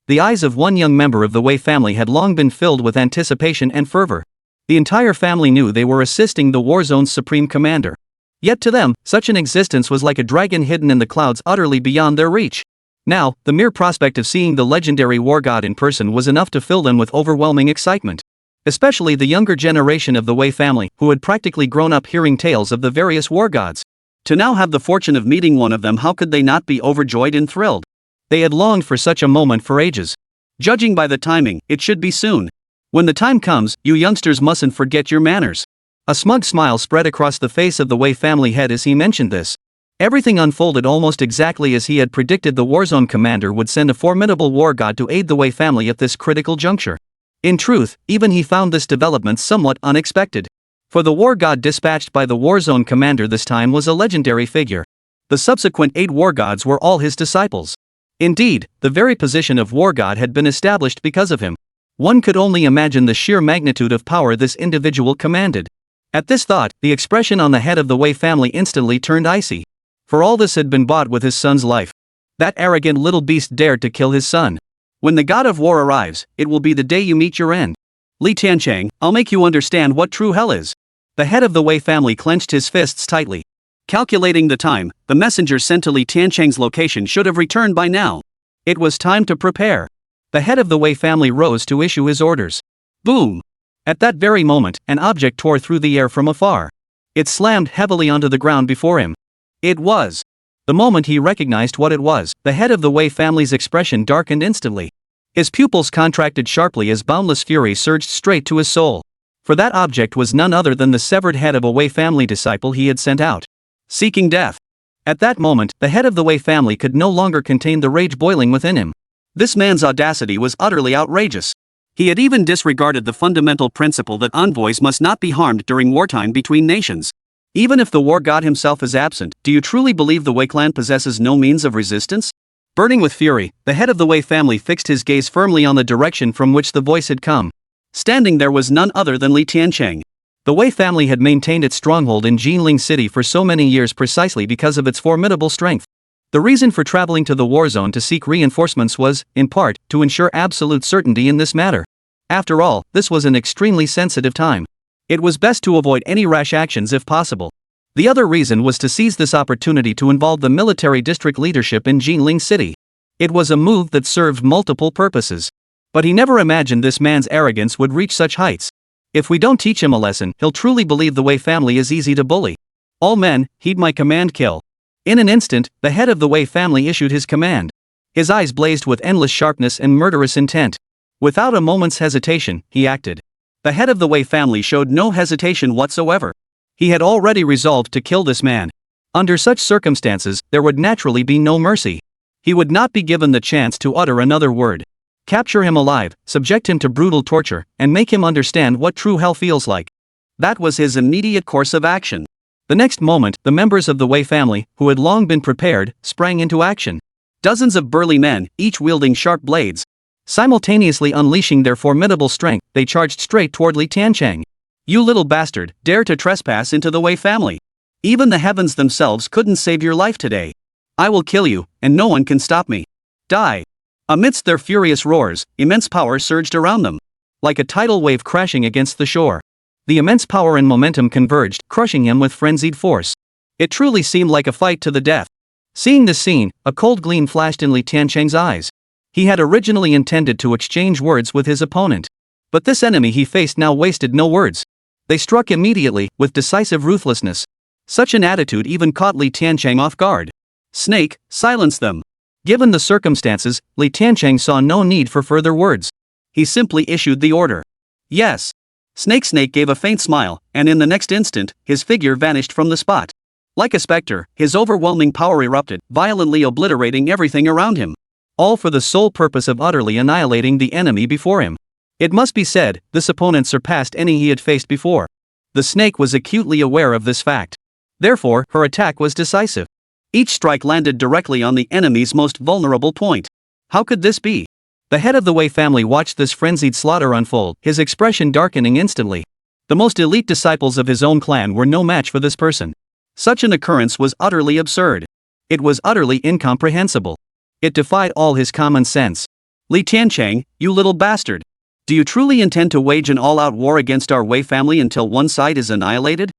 The eyes of one young member of the Wei family had long been filled with anticipation and fervor. The entire family knew they were assisting the war zone's supreme commander. Yet to them, such an existence was like a dragon hidden in the clouds, utterly beyond their reach. Now, the mere prospect of seeing the legendary war god in person was enough to fill them with overwhelming excitement. Especially the younger generation of the Wei family, who had practically grown up hearing tales of the various war gods. To now have the fortune of meeting one of them, how could they not be overjoyed and thrilled? They had longed for such a moment for ages. Judging by the timing, it should be soon. When the time comes, you youngsters mustn't forget your manners. A smug smile spread across the face of the Wei family head as he mentioned this. Everything unfolded almost exactly as he had predicted. The Warzone commander would send a formidable war god to aid the Wei family at this critical juncture. In truth, even he found this development somewhat unexpected. For the war god dispatched by the Warzone commander this time was a legendary figure. The subsequent 8 war gods were all his disciples. Indeed, the very position of war god had been established because of him. One could only imagine the sheer magnitude of power this individual commanded. At this thought, the expression on the head of the Wei family instantly turned icy. For all this had been bought with his son's life. That arrogant little beast dared to kill his son. When the god of war arrives, it will be the day you meet your end. Li Tiancheng, I'll make you understand what true hell is. The head of the Wei family clenched his fists tightly. Calculating the time, the messenger sent to Li Tiancheng's location should have returned by now. It was time to prepare. The head of the Wei family rose to issue his orders. Boom! At that very moment, an object tore through the air from afar. It slammed heavily onto the ground before him. It was. The moment he recognized what it was, the head of the Wei family's expression darkened instantly. His pupils contracted sharply as boundless fury surged straight to his soul. For that object was none other than the severed head of a Wei family disciple he had sent out, seeking death. At that moment, the head of the Wei family could no longer contain the rage boiling within him. This man's audacity was utterly outrageous. He had even disregarded the fundamental principle that envoys must not be harmed during wartime between nations. Even if the war god himself is absent, do you truly believe the Wei clan possesses no means of resistance? Burning with fury, the head of the Wei family fixed his gaze firmly on the direction from which the voice had come. Standing there was none other than Li Tiancheng. The Wei family had maintained its stronghold in Jinling City for so many years precisely because of its formidable strength. The reason for traveling to the war zone to seek reinforcements was, in part, to ensure absolute certainty in this matter. After all, this was an extremely sensitive time. It was best to avoid any rash actions if possible. The other reason was to seize this opportunity to involve the military district leadership in Jinling City. It was a move that served multiple purposes. But he never imagined this man's arrogance would reach such heights. If we don't teach him a lesson, he'll truly believe the Wei family is easy to bully. All men, heed my command, kill. In an instant, the head of the Wei family issued his command. His eyes blazed with endless sharpness and murderous intent. Without a moment's hesitation, he acted. The head of the Wei family showed no hesitation whatsoever. He had already resolved to kill this man. Under such circumstances, there would naturally be no mercy. He would not be given the chance to utter another word. Capture him alive, subject him to brutal torture, and make him understand what true hell feels like. That was his immediate course of action. The next moment, the members of the Wei family, who had long been prepared, sprang into action. Dozens of burly men, each wielding sharp blades. Simultaneously unleashing their formidable strength, they charged straight toward Li Tiancheng. You little bastard, dare to trespass into the Wei family. Even the heavens themselves couldn't save your life today. I will kill you, and no one can stop me. Die. Amidst their furious roars, immense power surged around them. Like a tidal wave crashing against the shore. The immense power and momentum converged, crushing him with frenzied force. It truly seemed like a fight to the death. Seeing this scene, a cold gleam flashed in Li Tiancheng's eyes. He had originally intended to exchange words with his opponent. But this enemy he faced now wasted no words. They struck immediately, with decisive ruthlessness. Such an attitude even caught Li Tiancheng off guard. Snake, silence them. Given the circumstances, Li Tiancheng saw no need for further words. He simply issued the order. Yes. Snake gave a faint smile, and in the next instant, his figure vanished from the spot. Like a specter, his overwhelming power erupted, violently obliterating everything around him. All for the sole purpose of utterly annihilating the enemy before him. It must be said, this opponent surpassed any he had faced before. The snake was acutely aware of this fact. Therefore, her attack was decisive. Each strike landed directly on the enemy's most vulnerable point. How could this be? The head of the Wei family watched this frenzied slaughter unfold, his expression darkening instantly. The most elite disciples of his own clan were no match for this person. Such an occurrence was utterly absurd. It was utterly incomprehensible. It defied all his common sense. Li Tiancheng, you little bastard. Do you truly intend to wage an all-out war against our Wei family until one side is annihilated?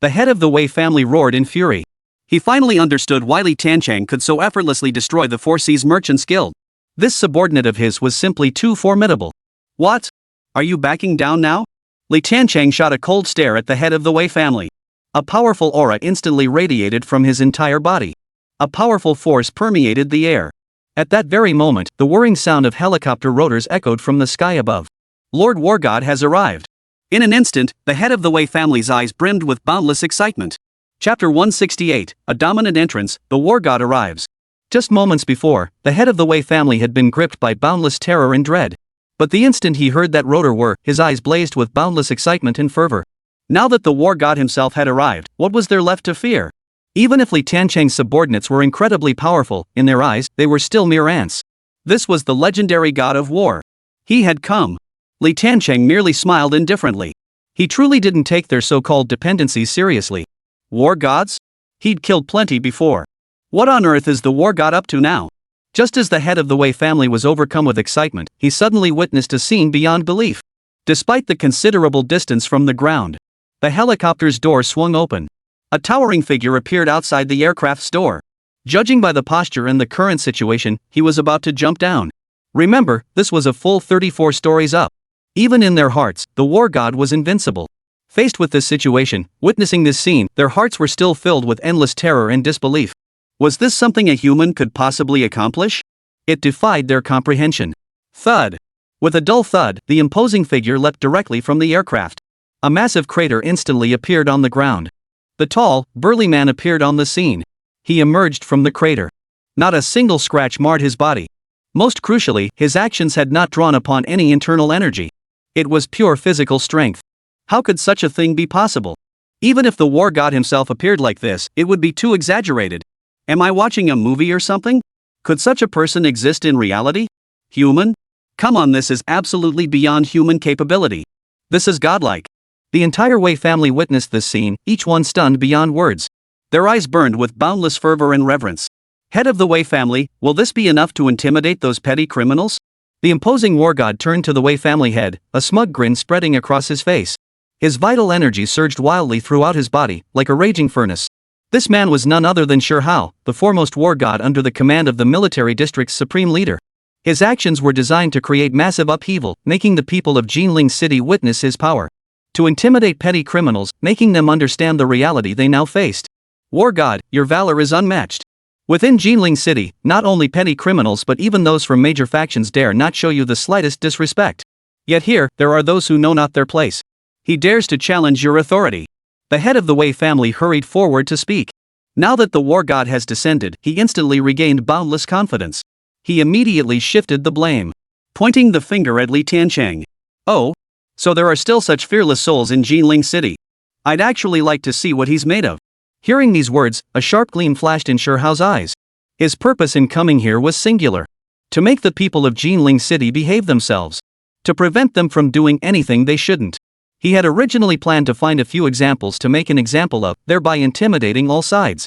The head of the Wei family roared in fury. He finally understood why Li Tiancheng could so effortlessly destroy the Four Seas Merchants Guild. This subordinate of his was simply too formidable. What? Are you backing down now? Li Tiancheng shot a cold stare at the head of the Wei family. A powerful aura instantly radiated from his entire body. A powerful force permeated the air. At that very moment, the whirring sound of helicopter rotors echoed from the sky above. Lord War God has arrived. In an instant, the head of the Wei family's eyes brimmed with boundless excitement. Chapter 168, A Dominant Entrance, the War God arrives. Just moments before, the head of the Wei family had been gripped by boundless terror and dread. But the instant he heard that rotor whir, his eyes blazed with boundless excitement and fervor. Now that the War God himself had arrived, what was there left to fear? Even if Li Tiancheng's subordinates were incredibly powerful, in their eyes, they were still mere ants. This was the legendary god of war. He had come. Li Tiancheng merely smiled indifferently. He truly didn't take their so-called dependencies seriously. War gods? He'd killed plenty before. What on earth is the war god up to now? Just as the head of the Wei family was overcome with excitement, he suddenly witnessed a scene beyond belief. Despite the considerable distance from the ground, the helicopter's door swung open. A towering figure appeared outside the aircraft's door. Judging by the posture and the current situation, he was about to jump down. Remember, this was a full 34 stories up. Even in their hearts, the war god was invincible. Faced with this situation, witnessing this scene, their hearts were still filled with endless terror and disbelief. Was this something a human could possibly accomplish? It defied their comprehension. Thud. With a dull thud, the imposing figure leapt directly from the aircraft. A massive crater instantly appeared on the ground. The tall, burly man appeared on the scene. He emerged from the crater. Not a single scratch marred his body. Most crucially, his actions had not drawn upon any internal energy. It was pure physical strength. How could such a thing be possible? Even if the war god himself appeared like this, it would be too exaggerated. Am I watching a movie or something? Could such a person exist in reality? Human? Come on, this is absolutely beyond human capability. This is godlike. The entire Wei family witnessed this scene, each one stunned beyond words. Their eyes burned with boundless fervor and reverence. Head of the Wei family, will this be enough to intimidate those petty criminals? The imposing war god turned to the Wei family head, a smug grin spreading across his face. His vital energy surged wildly throughout his body, like a raging furnace. This man was none other than Shihao, the foremost war god under the command of the military district's supreme leader. His actions were designed to create massive upheaval, making the people of Jinling City witness his power. To intimidate petty criminals, making them understand the reality they now faced. War god, your valor is unmatched. Within Jinling City, not only petty criminals but even those from major factions dare not show you the slightest disrespect. Yet here, there are those who know not their place. He dares to challenge your authority. The head of the Wei family hurried forward to speak. Now that the war god has descended, he instantly regained boundless confidence. He immediately shifted the blame, pointing the finger at Li Tiancheng. Oh? So there are still such fearless souls in Jinling City. I'd actually like to see what he's made of. Hearing these words, a sharp gleam flashed in Shihao's eyes. His purpose in coming here was singular. To make the people of Jinling City behave themselves. To prevent them from doing anything they shouldn't. He had originally planned to find a few examples to make an example of, thereby intimidating all sides.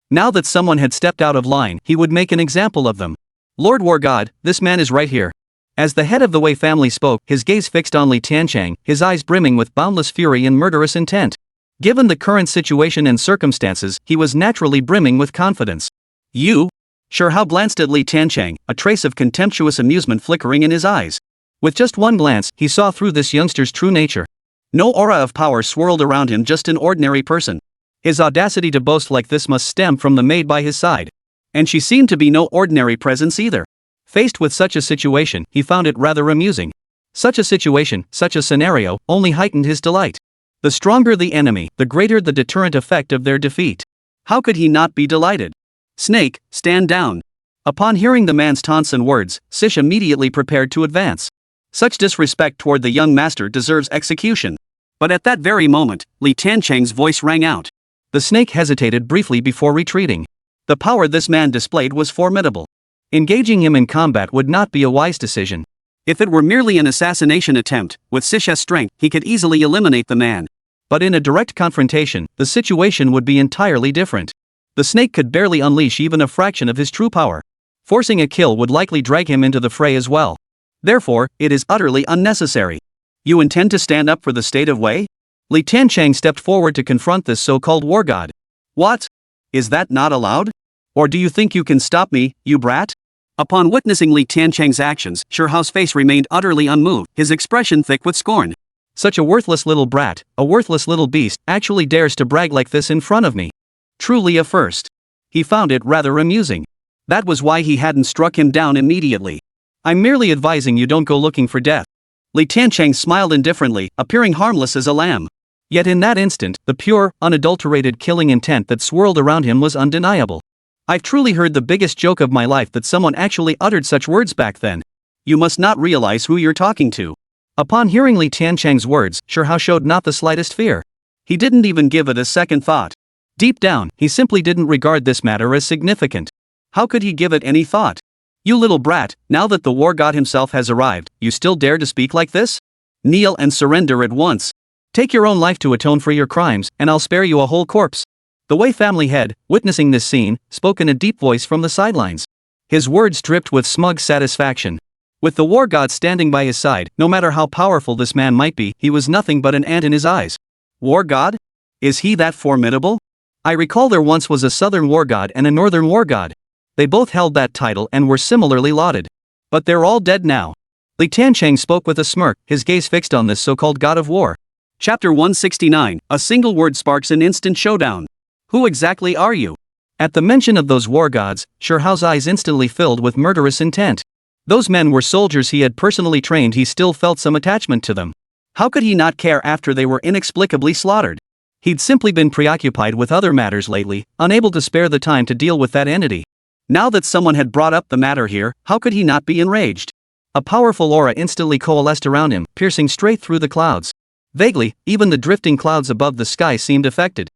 Now that someone had stepped out of line, he would make an example of them. Lord War God, this man is right here. As the head of the Wei family spoke, his gaze fixed on Li Tiancheng, his eyes brimming with boundless fury and murderous intent. Given the current situation and circumstances, he was naturally brimming with confidence. You? Shihao glanced at Li Tiancheng, a trace of contemptuous amusement flickering in his eyes. With just one glance, he saw through this youngster's true nature. No aura of power swirled around him, just an ordinary person. His audacity to boast like this must stem from the maid by his side. And she seemed to be no ordinary presence either. Faced with such a situation, he found it rather amusing. Such a situation, such a scenario, only heightened his delight. The stronger the enemy, the greater the deterrent effect of their defeat. How could he not be delighted? Snake, stand down. Upon hearing the man's taunts and words, Sish immediately prepared to advance. Such disrespect toward the young master deserves execution. But at that very moment, Li Tiancheng's voice rang out. The snake hesitated briefly before retreating. The power this man displayed was formidable. Engaging him in combat would not be a wise decision. If it were merely an assassination attempt, with Sish's strength, he could easily eliminate the man. But in a direct confrontation, the situation would be entirely different. The snake could barely unleash even a fraction of his true power. Forcing a kill would likely drag him into the fray as well. Therefore, it is utterly unnecessary. You intend to stand up for the state of Wei? Li Tiancheng stepped forward to confront this so-called war god. What? Is that not allowed? Or do you think you can stop me, you brat? Upon witnessing Li Tiancheng's actions, Shihao's face remained utterly unmoved, his expression thick with scorn. Such a worthless little brat, a worthless little beast, actually dares to brag like this in front of me. Truly a first. He found it rather amusing. That was why he hadn't struck him down immediately. I'm merely advising you don't go looking for death. Li Tiancheng smiled indifferently, appearing harmless as a lamb. Yet in that instant, the pure, unadulterated killing intent that swirled around him was undeniable. I've truly heard the biggest joke of my life that someone actually uttered such words back then. You must not realize who you're talking to. Upon hearing Li Tiancheng's words, Shihao showed not the slightest fear. He didn't even give it a second thought. Deep down, he simply didn't regard this matter as significant. How could he give it any thought? You little brat, now that the war god himself has arrived, you still dare to speak like this? Kneel and surrender at once. Take your own life to atone for your crimes, and I'll spare you a whole corpse. The Wei family head, witnessing this scene, spoke in a deep voice from the sidelines. His words dripped with smug satisfaction. With the war god standing by his side, no matter how powerful this man might be, he was nothing but an ant in his eyes. War god? Is he that formidable? I recall there once was a southern war god and a northern war god. They both held that title and were similarly lauded. But they're all dead now. Li Tiancheng spoke with a smirk, his gaze fixed on this so-called god of war. Chapter 169, a single word sparks an instant showdown. Who exactly are you? At the mention of those war gods, Shihao's eyes instantly filled with murderous intent. Those men were soldiers he had personally trained. He still felt some attachment to them. How could he not care after they were inexplicably slaughtered? He'd simply been preoccupied with other matters lately, unable to spare the time to deal with that entity. Now that someone had brought up the matter here, how could he not be enraged? A powerful aura instantly coalesced around him, piercing straight through the clouds. Vaguely, even the drifting clouds above the sky seemed affected.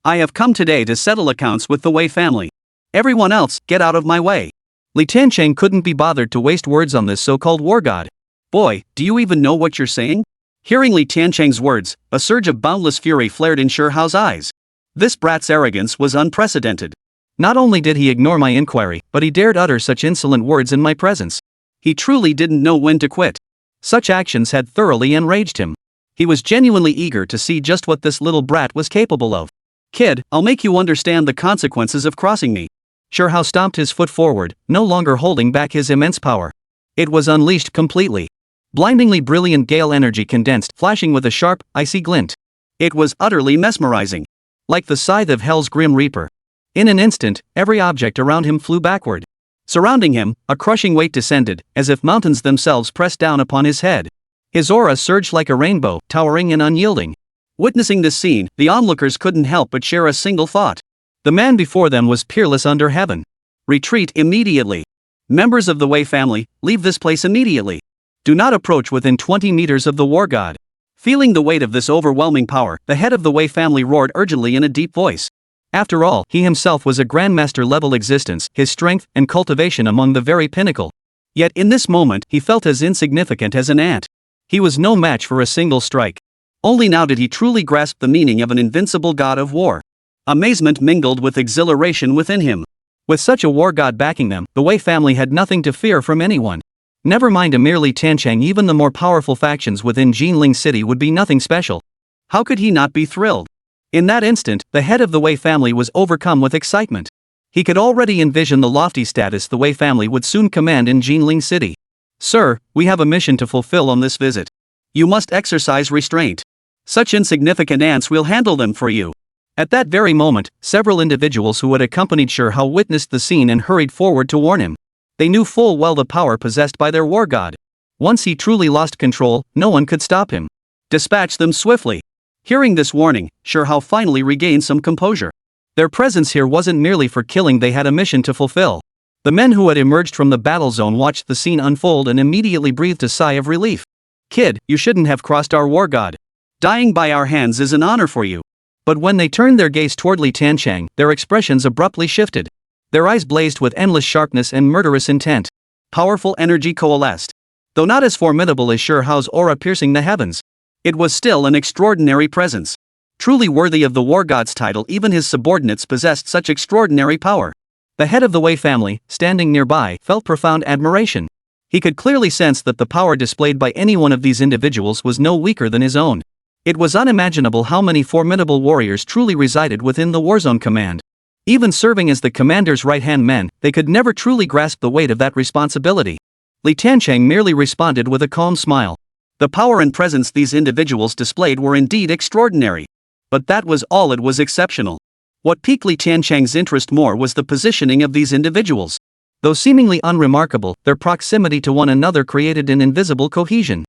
I have come today to settle accounts with the Wei family. Everyone else, get out of my way. Li Tiancheng couldn't be bothered to waste words on this so-called war god. Boy, do you even know what you're saying? Hearing Li Tiancheng's words, a surge of boundless fury flared in Shihao's eyes. This brat's arrogance was unprecedented. Not only did he ignore my inquiry, but he dared utter such insolent words in my presence. He truly didn't know when to quit. Such actions had thoroughly enraged him. He was genuinely eager to see just what this little brat was capable of. Kid, I'll make you understand the consequences of crossing me. Sure Hao stomped his foot forward, no longer holding back his immense power. It was unleashed completely. Blindingly brilliant gale energy condensed, flashing with a sharp, icy glint. It was utterly mesmerizing. Like the scythe of Hell's grim reaper. In an instant, every object around him flew backward. Surrounding him, a crushing weight descended, as if mountains themselves pressed down upon his head. His aura surged like a rainbow, towering and unyielding. Witnessing this scene, the onlookers couldn't help but share a single thought. The man before them was peerless under heaven. Retreat immediately. Members of the Wei family, leave this place immediately. Do not approach within 20 meters of the war god. Feeling the weight of this overwhelming power, the head of the Wei family roared urgently in a deep voice. After all, he himself was a grandmaster-level existence, his strength and cultivation among the very pinnacle. Yet in this moment, he felt as insignificant as an ant. He was no match for a single strike. Only now did he truly grasp the meaning of an invincible god of war. Amazement mingled with exhilaration within him. With such a war god backing them, the Wei family had nothing to fear from anyone. Never mind a merely Tiancheng, even the more powerful factions within Jinling City would be nothing special. How could he not be thrilled? In that instant, the head of the Wei family was overcome with excitement. He could already envision the lofty status the Wei family would soon command in Jinling City. Sir, we have a mission to fulfill on this visit. You must exercise restraint. Such insignificant ants will handle them for you. At that very moment, several individuals who had accompanied Sure Hao witnessed the scene and hurried forward to warn him. They knew full well the power possessed by their war god. Once he truly lost control, no one could stop him. Dispatch them swiftly. Hearing this warning, Sure Hao finally regained some composure. Their presence here wasn't merely for killing, they had a mission to fulfill. The men who had emerged from the battle zone watched the scene unfold and immediately breathed a sigh of relief. Kid, you shouldn't have crossed our war god. Dying by our hands is an honor for you. But when they turned their gaze toward Li Tiancheng, their expressions abruptly shifted. Their eyes blazed with endless sharpness and murderous intent. Powerful energy coalesced. Though not as formidable as Sure Hao's aura piercing the heavens, it was still an extraordinary presence. Truly worthy of the war god's title, even his subordinates possessed such extraordinary power. The head of the Wei family, standing nearby, felt profound admiration. He could clearly sense that the power displayed by any one of these individuals was no weaker than his own. It was unimaginable how many formidable warriors truly resided within the Warzone command. Even serving as the commander's right-hand men, they could never truly grasp the weight of that responsibility. Li Tiancheng merely responded with a calm smile. The power and presence these individuals displayed were indeed extraordinary. But that was all it was exceptional. What piqued Li Tiancheng's interest more was the positioning of these individuals. Though seemingly unremarkable, their proximity to one another created an invisible cohesion.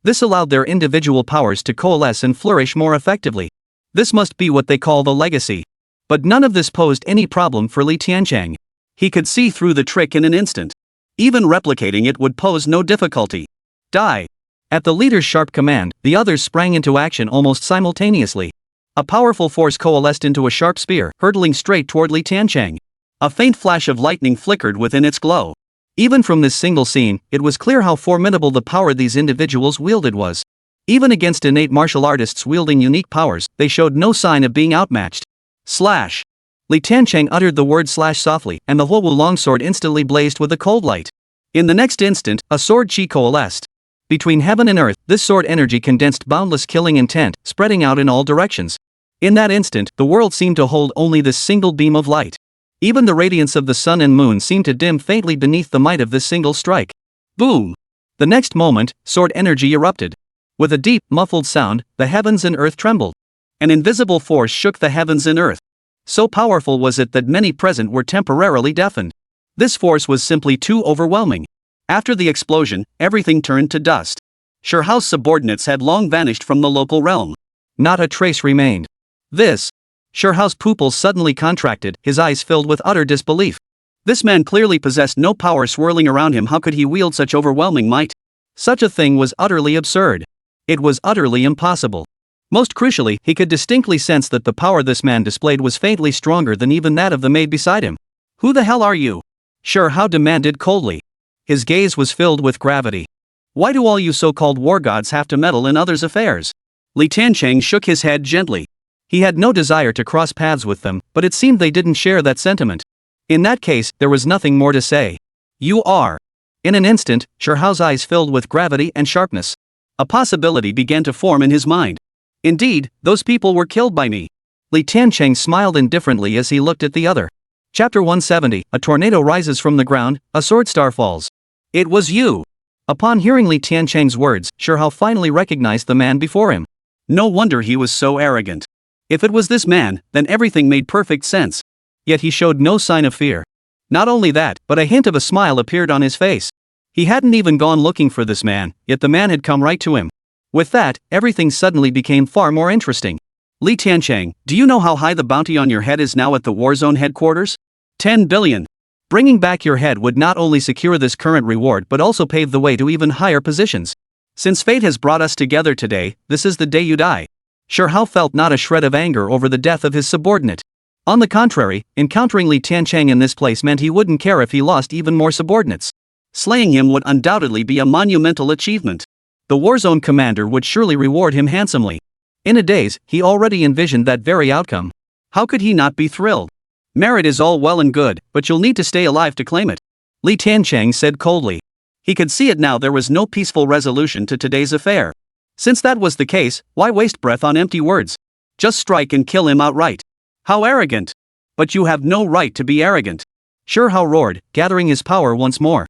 This allowed their individual powers to coalesce and flourish more effectively. This must be what they call the legacy. But none of this posed any problem for Li Tiancheng. He could see through the trick in an instant. Even replicating it would pose no difficulty. Die! At the leader's sharp command, the others sprang into action almost simultaneously. A powerful force coalesced into a sharp spear, hurtling straight toward Li Tiancheng. A faint flash of lightning flickered within its glow. Even from this single scene, it was clear how formidable the power these individuals wielded was. Even against innate martial artists wielding unique powers, they showed no sign of being outmatched. Slash! Li Tiancheng uttered the word slash softly, and the Huowu longsword instantly blazed with a cold light. In the next instant, a sword chi coalesced. Between heaven and earth, this sword energy condensed boundless killing intent, spreading out in all directions. In that instant, the world seemed to hold only this single beam of light. Even the radiance of the sun and moon seemed to dim faintly beneath the might of this single strike. Boom! The next moment, sword energy erupted. With a deep, muffled sound, the heavens and earth trembled. An invisible force shook the heavens and earth. So powerful was it that many present were temporarily deafened. This force was simply too overwhelming. After the explosion, everything turned to dust. Sure Hao's subordinates had long vanished from the local realm. Not a trace remained. This. Sure Hao's pupils suddenly contracted, his eyes filled with utter disbelief. This man clearly possessed no power swirling around him. How could he wield such overwhelming might? Such a thing was utterly absurd. It was utterly impossible. Most crucially, he could distinctly sense that the power this man displayed was faintly stronger than even that of the maid beside him. Who the hell are you? Sure Hao demanded coldly. His gaze was filled with gravity. Why do all you so-called war gods have to meddle in others' affairs? Li Tiancheng shook his head gently. He had no desire to cross paths with them, but it seemed they didn't share that sentiment. In that case, there was nothing more to say. You are. In an instant, Sure Hao's eyes filled with gravity and sharpness. A possibility began to form in his mind. Indeed, those people were killed by me. Li Tiancheng smiled indifferently as he looked at the other. Chapter 170, a tornado rises from the ground, a sword star falls. It was you. Upon hearing Li Tiancheng's words, Shihao finally recognized the man before him. No wonder he was so arrogant. If it was this man, then everything made perfect sense. Yet he showed no sign of fear. Not only that, but a hint of a smile appeared on his face. He hadn't even gone looking for this man, yet the man had come right to him. With that, everything suddenly became far more interesting. Li Tiancheng, do you know how high the bounty on your head is now at the Warzone headquarters? 10 billion. Bringing back your head would not only secure this current reward but also pave the way to even higher positions. Since fate has brought us together today, this is the day you die. Shihao felt not a shred of anger over the death of his subordinate. On the contrary, encountering Li Tiancheng in this place meant he wouldn't care if he lost even more subordinates. Slaying him would undoubtedly be a monumental achievement. The Warzone commander would surely reward him handsomely. In a daze, he already envisioned that very outcome. How could he not be thrilled? Merit is all well and good, but you'll need to stay alive to claim it, Li Tiancheng said coldly. He could see it now, there was no peaceful resolution to today's affair. Since that was the case, why waste breath on empty words? Just strike and kill him outright. How arrogant! But you have no right to be arrogant. Shihao roared, gathering his power once more.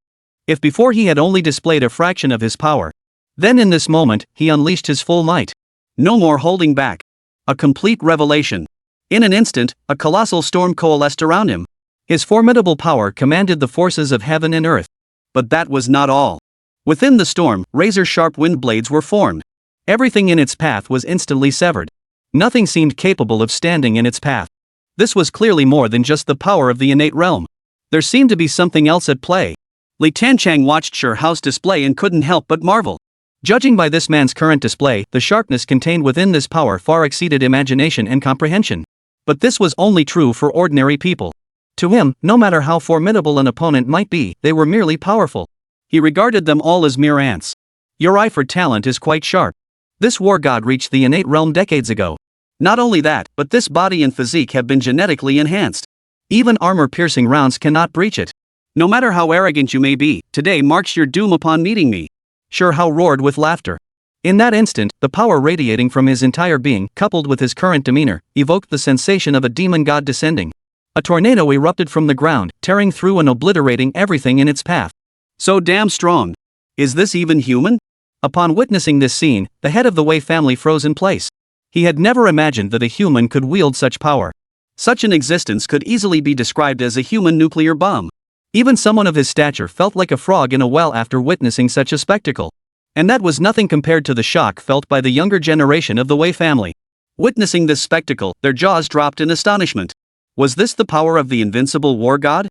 If before he had only displayed a fraction of his power, then in this moment, he unleashed his full might. No more holding back. A complete revelation. In an instant, a colossal storm coalesced around him. His formidable power commanded the forces of heaven and earth. But that was not all. Within the storm, razor-sharp wind blades were formed. Everything in its path was instantly severed. Nothing seemed capable of standing in its path. This was clearly more than just the power of the innate realm. There seemed to be something else at play. Li Tiancheng watched Shihao's display and couldn't help but marvel. Judging by this man's current display, the sharpness contained within this power far exceeded imagination and comprehension. But this was only true for ordinary people. To him, no matter how formidable an opponent might be, they were merely powerful. He regarded them all as mere ants. Your eye for talent is quite sharp. This war god reached the innate realm decades ago. Not only that, but this body and physique have been genetically enhanced. Even armor-piercing rounds cannot breach it. No matter how arrogant you may be, today marks your doom upon meeting me. Shihao roared with laughter. In that instant, the power radiating from his entire being, coupled with his current demeanor, evoked the sensation of a demon god descending. A tornado erupted from the ground, tearing through and obliterating everything in its path. So damn strong. Is this even human? Upon witnessing this scene, the head of the Wei family froze in place. He had never imagined that a human could wield such power. Such an existence could easily be described as a human nuclear bomb. Even someone of his stature felt like a frog in a well after witnessing such a spectacle. And that was nothing compared to the shock felt by the younger generation of the Wei family. Witnessing this spectacle, their jaws dropped in astonishment. Was this the power of the invincible war god?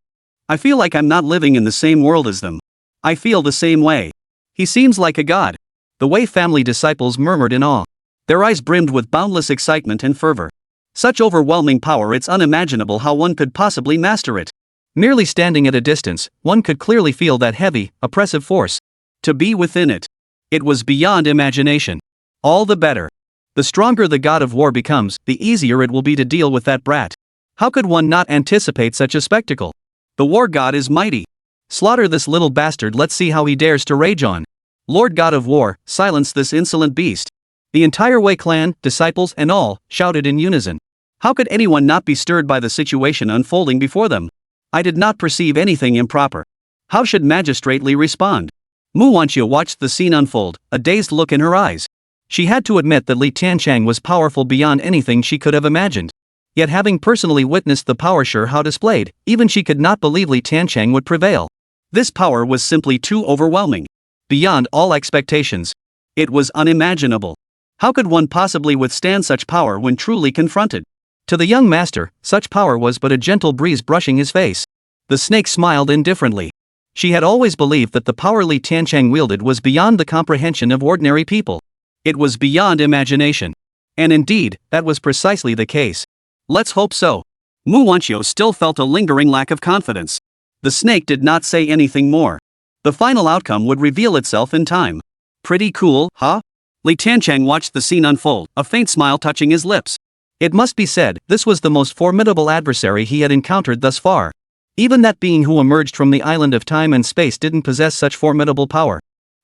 I feel like I'm not living in the same world as them. I feel the same way. He seems like a god. The Wei family disciples murmured in awe. Their eyes brimmed with boundless excitement and fervor. Such overwhelming power, it's unimaginable how one could possibly master it. Merely standing at a distance, one could clearly feel that heavy, oppressive force. To be within it. It was beyond imagination. All the better. The stronger the god of war becomes, the easier it will be to deal with that brat. How could one not anticipate such a spectacle? The war god is mighty. Slaughter this little bastard, let's see how he dares to rage on. Lord God of War, silence this insolent beast. The entire Wei clan, disciples and all, shouted in unison. How could anyone not be stirred by the situation unfolding before them? I did not perceive anything improper. How should Magistrate Li respond? Mu Wanqiu watched the scene unfold, a dazed look in her eyes. She had to admit that Li Tiancheng was powerful beyond anything she could have imagined. Yet having personally witnessed the power Shihao displayed, even she could not believe Li Tiancheng would prevail. This power was simply too overwhelming. Beyond all expectations. It was unimaginable. How could one possibly withstand such power when truly confronted? To the young master, such power was but a gentle breeze brushing his face. The snake smiled indifferently. She had always believed that the power Li Tiancheng wielded was beyond the comprehension of ordinary people. It was beyond imagination. And indeed, that was precisely the case. Let's hope so. Mu Wanqiu still felt a lingering lack of confidence. The snake did not say anything more. The final outcome would reveal itself in time. Pretty cool, huh? Li Tiancheng watched the scene unfold, a faint smile touching his lips. It must be said, this was the most formidable adversary he had encountered thus far. Even that being who emerged from the island of time and space didn't possess such formidable power.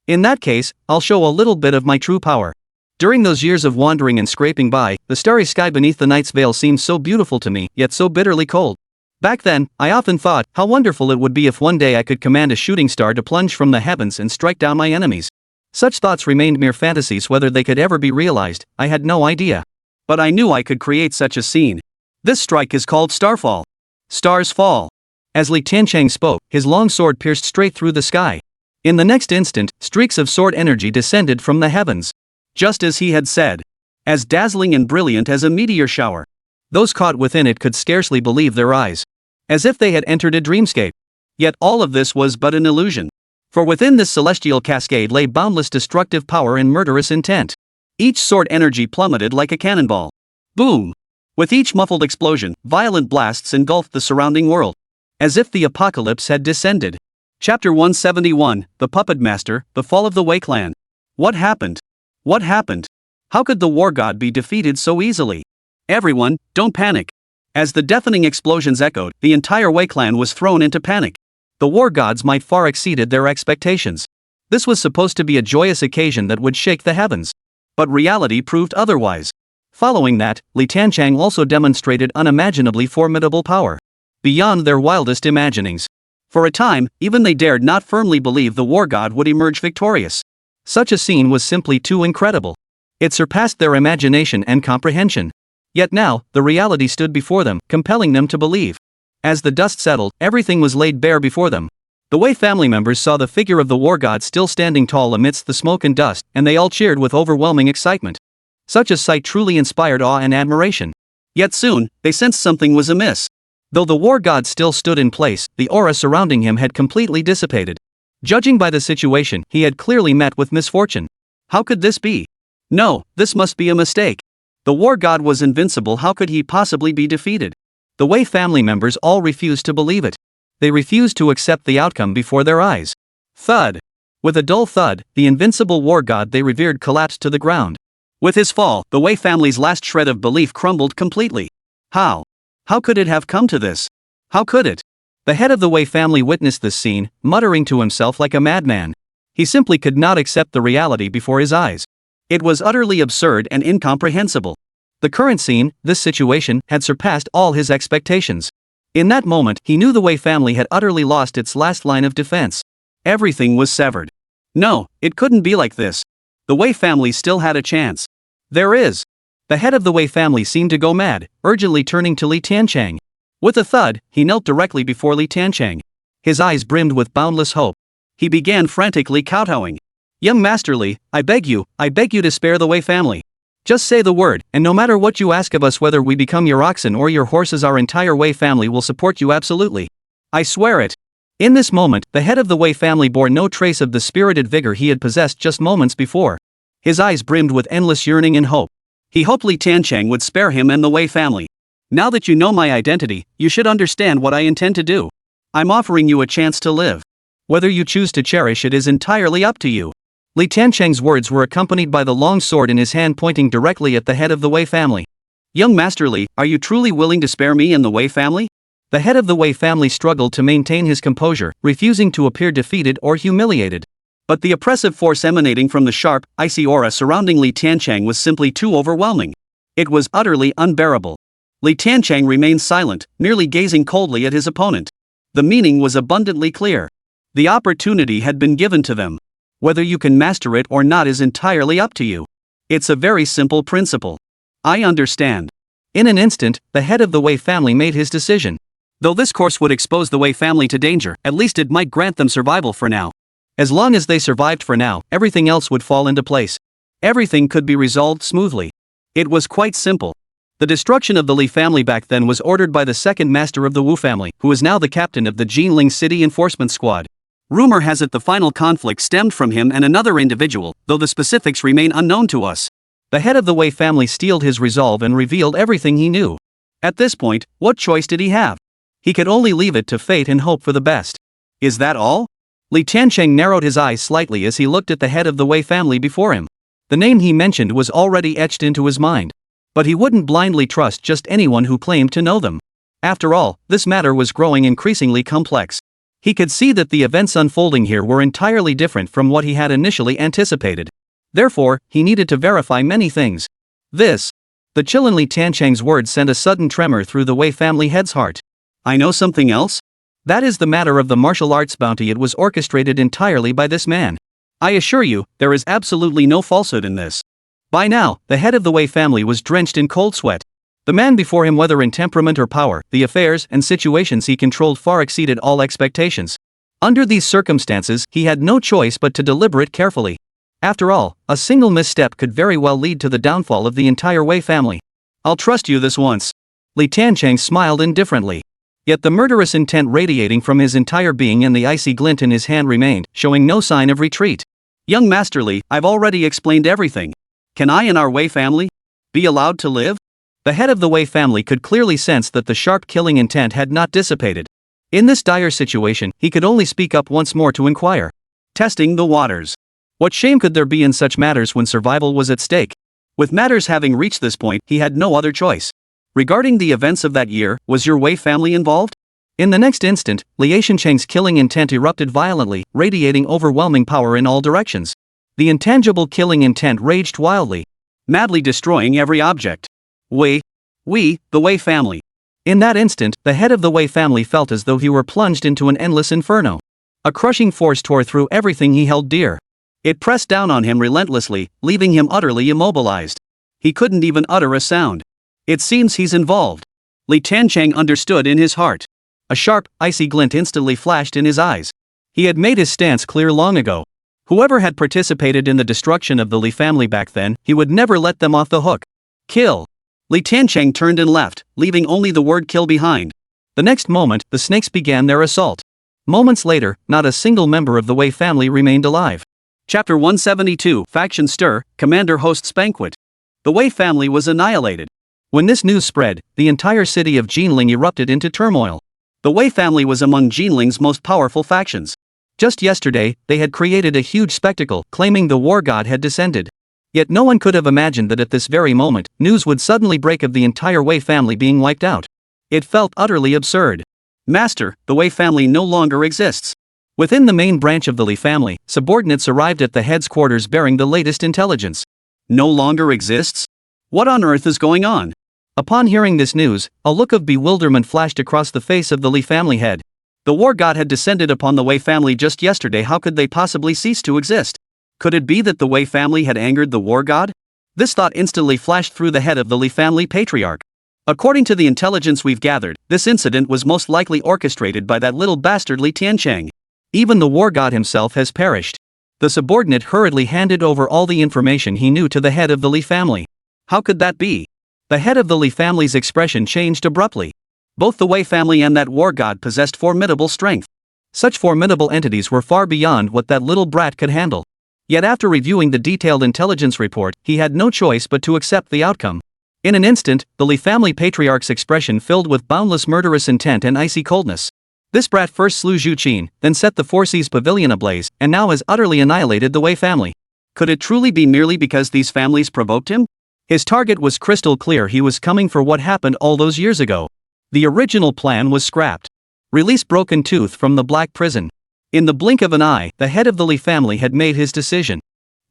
In that case, I'll show a little bit of my true power. During those years of wandering and scraping by, the starry sky beneath the night's veil seemed so beautiful to me, yet so bitterly cold. Back then, I often thought how wonderful it would be if one day I could command a shooting star to plunge from the heavens and strike down my enemies. Such thoughts remained mere fantasies. Whether they could ever be realized, I had no idea. But I knew I could create such a scene. This strike is called starfall. Stars fall. As Li Tiancheng spoke, his long sword pierced straight through the sky. In the next instant, streaks of sword energy descended from the heavens. Just as he had said. As dazzling and brilliant as a meteor shower. Those caught within it could scarcely believe their eyes. As if they had entered a dreamscape. Yet all of this was but an illusion. For within this celestial cascade lay boundless destructive power and murderous intent. Each sword energy plummeted like a cannonball. Boom! With each muffled explosion, violent blasts engulfed the surrounding world. As if the apocalypse had descended. Chapter 171, The Puppet Master, The Fall of the Wei Clan. What happened? What happened? How could the war god be defeated so easily? Everyone, don't panic. As the deafening explosions echoed, the entire Wei clan was thrown into panic. The war gods might far exceeded their expectations. This was supposed to be a joyous occasion that would shake the heavens. But reality proved otherwise. Following that, Li Tiancheng also demonstrated unimaginably formidable power. Beyond their wildest imaginings. For a time, even they dared not firmly believe the war god would emerge victorious. Such a scene was simply too incredible. It surpassed their imagination and comprehension. Yet now, the reality stood before them, compelling them to believe. As the dust settled, everything was laid bare before them. The Wei family members saw the figure of the war god still standing tall amidst the smoke and dust, and they all cheered with overwhelming excitement. Such a sight truly inspired awe and admiration. Yet soon, they sensed something was amiss. Though the war god still stood in place, the aura surrounding him had completely dissipated. Judging by the situation, he had clearly met with misfortune. How could this be? No, this must be a mistake. The war god was invincible. How could he possibly be defeated? The Wei family members all refused to believe it. They refused to accept the outcome before their eyes. Thud. With a dull thud, the invincible war god they revered collapsed to the ground. With his fall, the Wei family's last shred of belief crumbled completely. How? How could it have come to this? How could it? The head of the Wei family witnessed this scene, muttering to himself like a madman. He simply could not accept the reality before his eyes. It was utterly absurd and incomprehensible. The current scene, this situation, had surpassed all his expectations. In that moment, he knew the Wei family had utterly lost its last line of defense. Everything was severed. No, it couldn't be like this. The Wei family still had a chance. There is. The head of the Wei family seemed to go mad, urgently turning to Li Tiancheng. With a thud, he knelt directly before Li Tiancheng. His eyes brimmed with boundless hope. He began frantically kowtowing. Young Master Li, I beg you to spare the Wei family. Just say the word, and no matter what you ask of us, whether we become your oxen or your horses, our entire Wei family will support you absolutely. I swear it. In this moment, the head of the Wei family bore no trace of the spirited vigor he had possessed just moments before. His eyes brimmed with endless yearning and hope. He hoped Li Tiancheng would spare him and the Wei family. Now that you know my identity, you should understand what I intend to do. I'm offering you a chance to live. Whether you choose to cherish it is entirely up to you. Li Tiancheng's words were accompanied by the long sword in his hand pointing directly at the head of the Wei family. Young Master Li, are you truly willing to spare me and the Wei family? The head of the Wei family struggled to maintain his composure, refusing to appear defeated or humiliated. But the oppressive force emanating from the sharp, icy aura surrounding Li Tiancheng was simply too overwhelming. It was utterly unbearable. Li Tiancheng remained silent, merely gazing coldly at his opponent. The meaning was abundantly clear. The opportunity had been given to them. Whether you can master it or not is entirely up to you. It's a very simple principle. I understand. In an instant, the head of the Wei family made his decision. Though this course would expose the Wei family to danger, at least it might grant them survival for now. As long as they survived for now, everything else would fall into place. Everything could be resolved smoothly. It was quite simple. The destruction of the Li family back then was ordered by the second master of the Wu family, who is now the captain of the Jinling City Enforcement Squad. Rumor has it the final conflict stemmed from him and another individual, though the specifics remain unknown to us. The head of the Wei family steeled his resolve and revealed everything he knew. At this point, what choice did he have? He could only leave it to fate and hope for the best. Is that all? Li Tiancheng narrowed his eyes slightly as he looked at the head of the Wei family before him. The name he mentioned was already etched into his mind. But he wouldn't blindly trust just anyone who claimed to know them. After all, this matter was growing increasingly complex. He could see that the events unfolding here were entirely different from what he had initially anticipated. Therefore, he needed to verify many things. The Li Tiancheng's words sent a sudden tremor through the Wei family head's heart. I know something else? That is the matter of the martial arts bounty. It was orchestrated entirely by this man. I assure you, there is absolutely no falsehood in this. By now, the head of the Wei family was drenched in cold sweat. The man before him, whether in temperament or power, the affairs and situations he controlled far exceeded all expectations. Under these circumstances, he had no choice but to deliberate carefully. After all, a single misstep could very well lead to the downfall of the entire Wei family. I'll trust you this once. Li Tiancheng smiled indifferently. Yet the murderous intent radiating from his entire being and the icy glint in his hand remained, showing no sign of retreat. Young Master Li, I've already explained everything. Can I and our Wei family be allowed to live? The head of the Wei family could clearly sense that the sharp killing intent had not dissipated. In this dire situation, he could only speak up once more to inquire. Testing the waters. What shame could there be in such matters when survival was at stake? With matters having reached this point, he had no other choice. Regarding the events of that year, was your Wei family involved? In the next instant, Li Tiancheng's killing intent erupted violently, radiating overwhelming power in all directions. The intangible killing intent raged wildly, madly destroying every object. We, the Wei family. In that instant, the head of the Wei family felt as though he were plunged into an endless inferno. A crushing force tore through everything he held dear. It pressed down on him relentlessly, leaving him utterly immobilized. He couldn't even utter a sound. It seems he's involved. Li Tiancheng understood in his heart. A sharp, icy glint instantly flashed in his eyes. He had made his stance clear long ago. Whoever had participated in the destruction of the Li family back then, he would never let them off the hook. Kill. Li Tiancheng turned and left, leaving only the word kill behind. The next moment, the snakes began their assault. Moments later, not a single member of the Wei family remained alive. Chapter 172, Faction Stir, Commander Hosts Banquet. The Wei family was annihilated. When this news spread, the entire city of Jinling erupted into turmoil. The Wei family was among Jinling's most powerful factions. Just yesterday, they had created a huge spectacle, claiming the war god had descended. Yet no one could have imagined that at this very moment, news would suddenly break of the entire Wei family being wiped out. It felt utterly absurd. Master, the Wei family no longer exists. Within the main branch of the Li family, subordinates arrived at the head's quarters bearing the latest intelligence. No longer exists? What on earth is going on? Upon hearing this news, a look of bewilderment flashed across the face of the Li family head. The war god had descended upon the Wei family just yesterday. How could they possibly cease to exist? Could it be that the Wei family had angered the war god? This thought instantly flashed through the head of the Li family patriarch. According to the intelligence we've gathered, this incident was most likely orchestrated by that little bastard Li Tiancheng. Even the war god himself has perished. The subordinate hurriedly handed over all the information he knew to the head of the Li family. How could that be? The head of the Li family's expression changed abruptly. Both the Wei family and that war god possessed formidable strength. Such formidable entities were far beyond what that little brat could handle. Yet after reviewing the detailed intelligence report, he had no choice but to accept the outcome. In an instant, the Li family patriarch's expression filled with boundless murderous intent and icy coldness. This brat first slew Zhu Qin, then set the Four Seas Pavilion ablaze, and now has utterly annihilated the Wei family. Could it truly be merely because these families provoked him? His target was crystal clear. He was coming for what happened all those years ago. The original plan was scrapped. Release Broken Tooth from the Black Prison. In the blink of an eye, the head of the Li family had made his decision.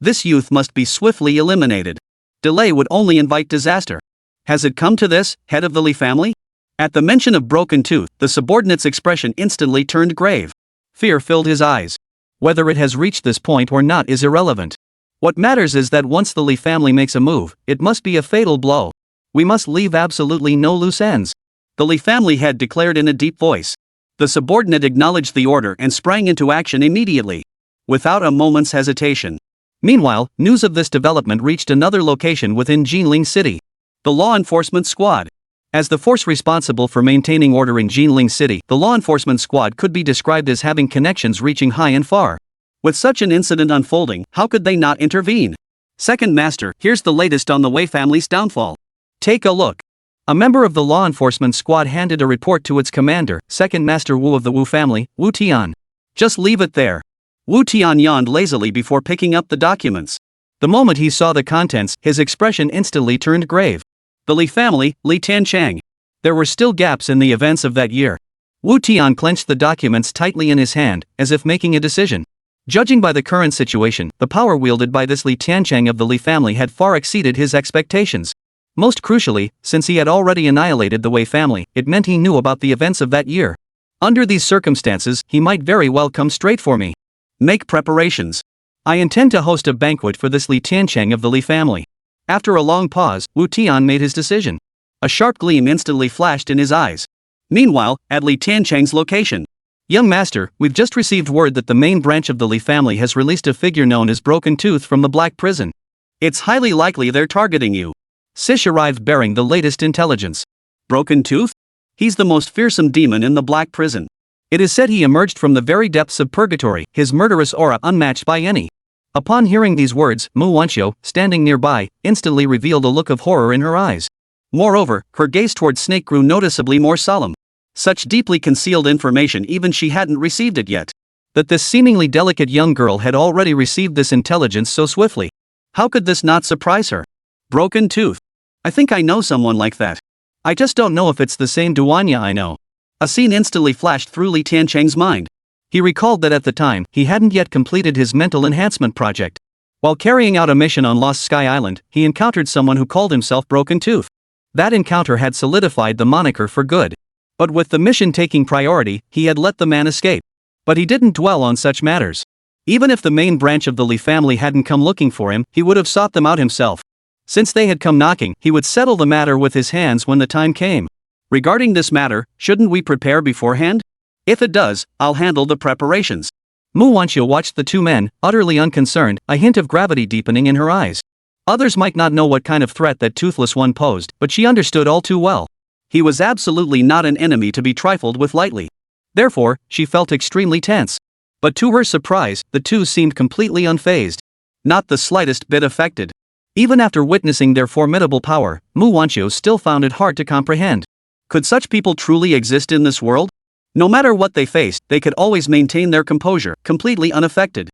This youth must be swiftly eliminated. Delay would only invite disaster. Has it come to this, head of the Li family? At the mention of Broken Tooth, the subordinate's expression instantly turned grave. Fear filled his eyes. Whether it has reached this point or not is irrelevant. What matters is that once the Li family makes a move, it must be a fatal blow. We must leave absolutely no loose ends. The Li family head declared in a deep voice. The subordinate acknowledged the order and sprang into action immediately, without a moment's hesitation. Meanwhile, news of this development reached another location within Jinling City. The law enforcement squad. As the force responsible for maintaining order in Jinling City, the law enforcement squad could be described as having connections reaching high and far. With such an incident unfolding, how could they not intervene? Second Master, here's the latest on the Wei family's downfall. Take a look. A member of the law enforcement squad handed a report to its commander, Second Master Wu of the Wu family, Wu Tian. Just leave it there. Wu Tian yawned lazily before picking up the documents. The moment he saw the contents, his expression instantly turned grave. The Li family, Li Tiancheng. There were still gaps in the events of that year. Wu Tian clenched the documents tightly in his hand, as if making a decision. Judging by the current situation, the power wielded by this Li Tiancheng of the Li family had far exceeded his expectations. Most crucially, since he had already annihilated the Wei family, it meant he knew about the events of that year. Under these circumstances, he might very well come straight for me. Make preparations. I intend to host a banquet for this Li Tiancheng of the Li family. After a long pause, Wu Tian made his decision. A sharp gleam instantly flashed in his eyes. Meanwhile, at Li Tiancheng's location. Young master, we've just received word that the main branch of the Li family has released a figure known as Broken Tooth from the Black Prison. It's highly likely they're targeting you. Sish arrived bearing the latest intelligence. Broken Tooth? He's the most fearsome demon in the Black Prison. It is said he emerged from the very depths of purgatory, his murderous aura unmatched by any. Upon hearing these words, Mu Wanxiu, standing nearby, instantly revealed a look of horror in her eyes. Moreover, her gaze toward Snake grew noticeably more solemn. Such deeply concealed information, even she hadn't received it yet. That this seemingly delicate young girl had already received this intelligence so swiftly. How could this not surprise her? Broken Tooth. I think I know someone like that. I just don't know if it's the same Duanya I know. A scene instantly flashed through Li Tiancheng's mind. He recalled that at the time, he hadn't yet completed his mental enhancement project. While carrying out a mission on Lost Sky Island, he encountered someone who called himself Broken Tooth. That encounter had solidified the moniker for good. But with the mission taking priority, he had let the man escape. But he didn't dwell on such matters. Even if the main branch of the Li family hadn't come looking for him, he would have sought them out himself. Since they had come knocking, he would settle the matter with his hands when the time came. Regarding this matter, shouldn't we prepare beforehand? If it does, I'll handle the preparations. Mu Wanxiu watched the two men, utterly unconcerned, a hint of gravity deepening in her eyes. Others might not know what kind of threat that toothless one posed, but she understood all too well. He was absolutely not an enemy to be trifled with lightly. Therefore, she felt extremely tense. But to her surprise, the two seemed completely unfazed. Not the slightest bit affected. Even after witnessing their formidable power, Mu Wanxiu still found it hard to comprehend. Could such people truly exist in this world? No matter what they faced, they could always maintain their composure, completely unaffected.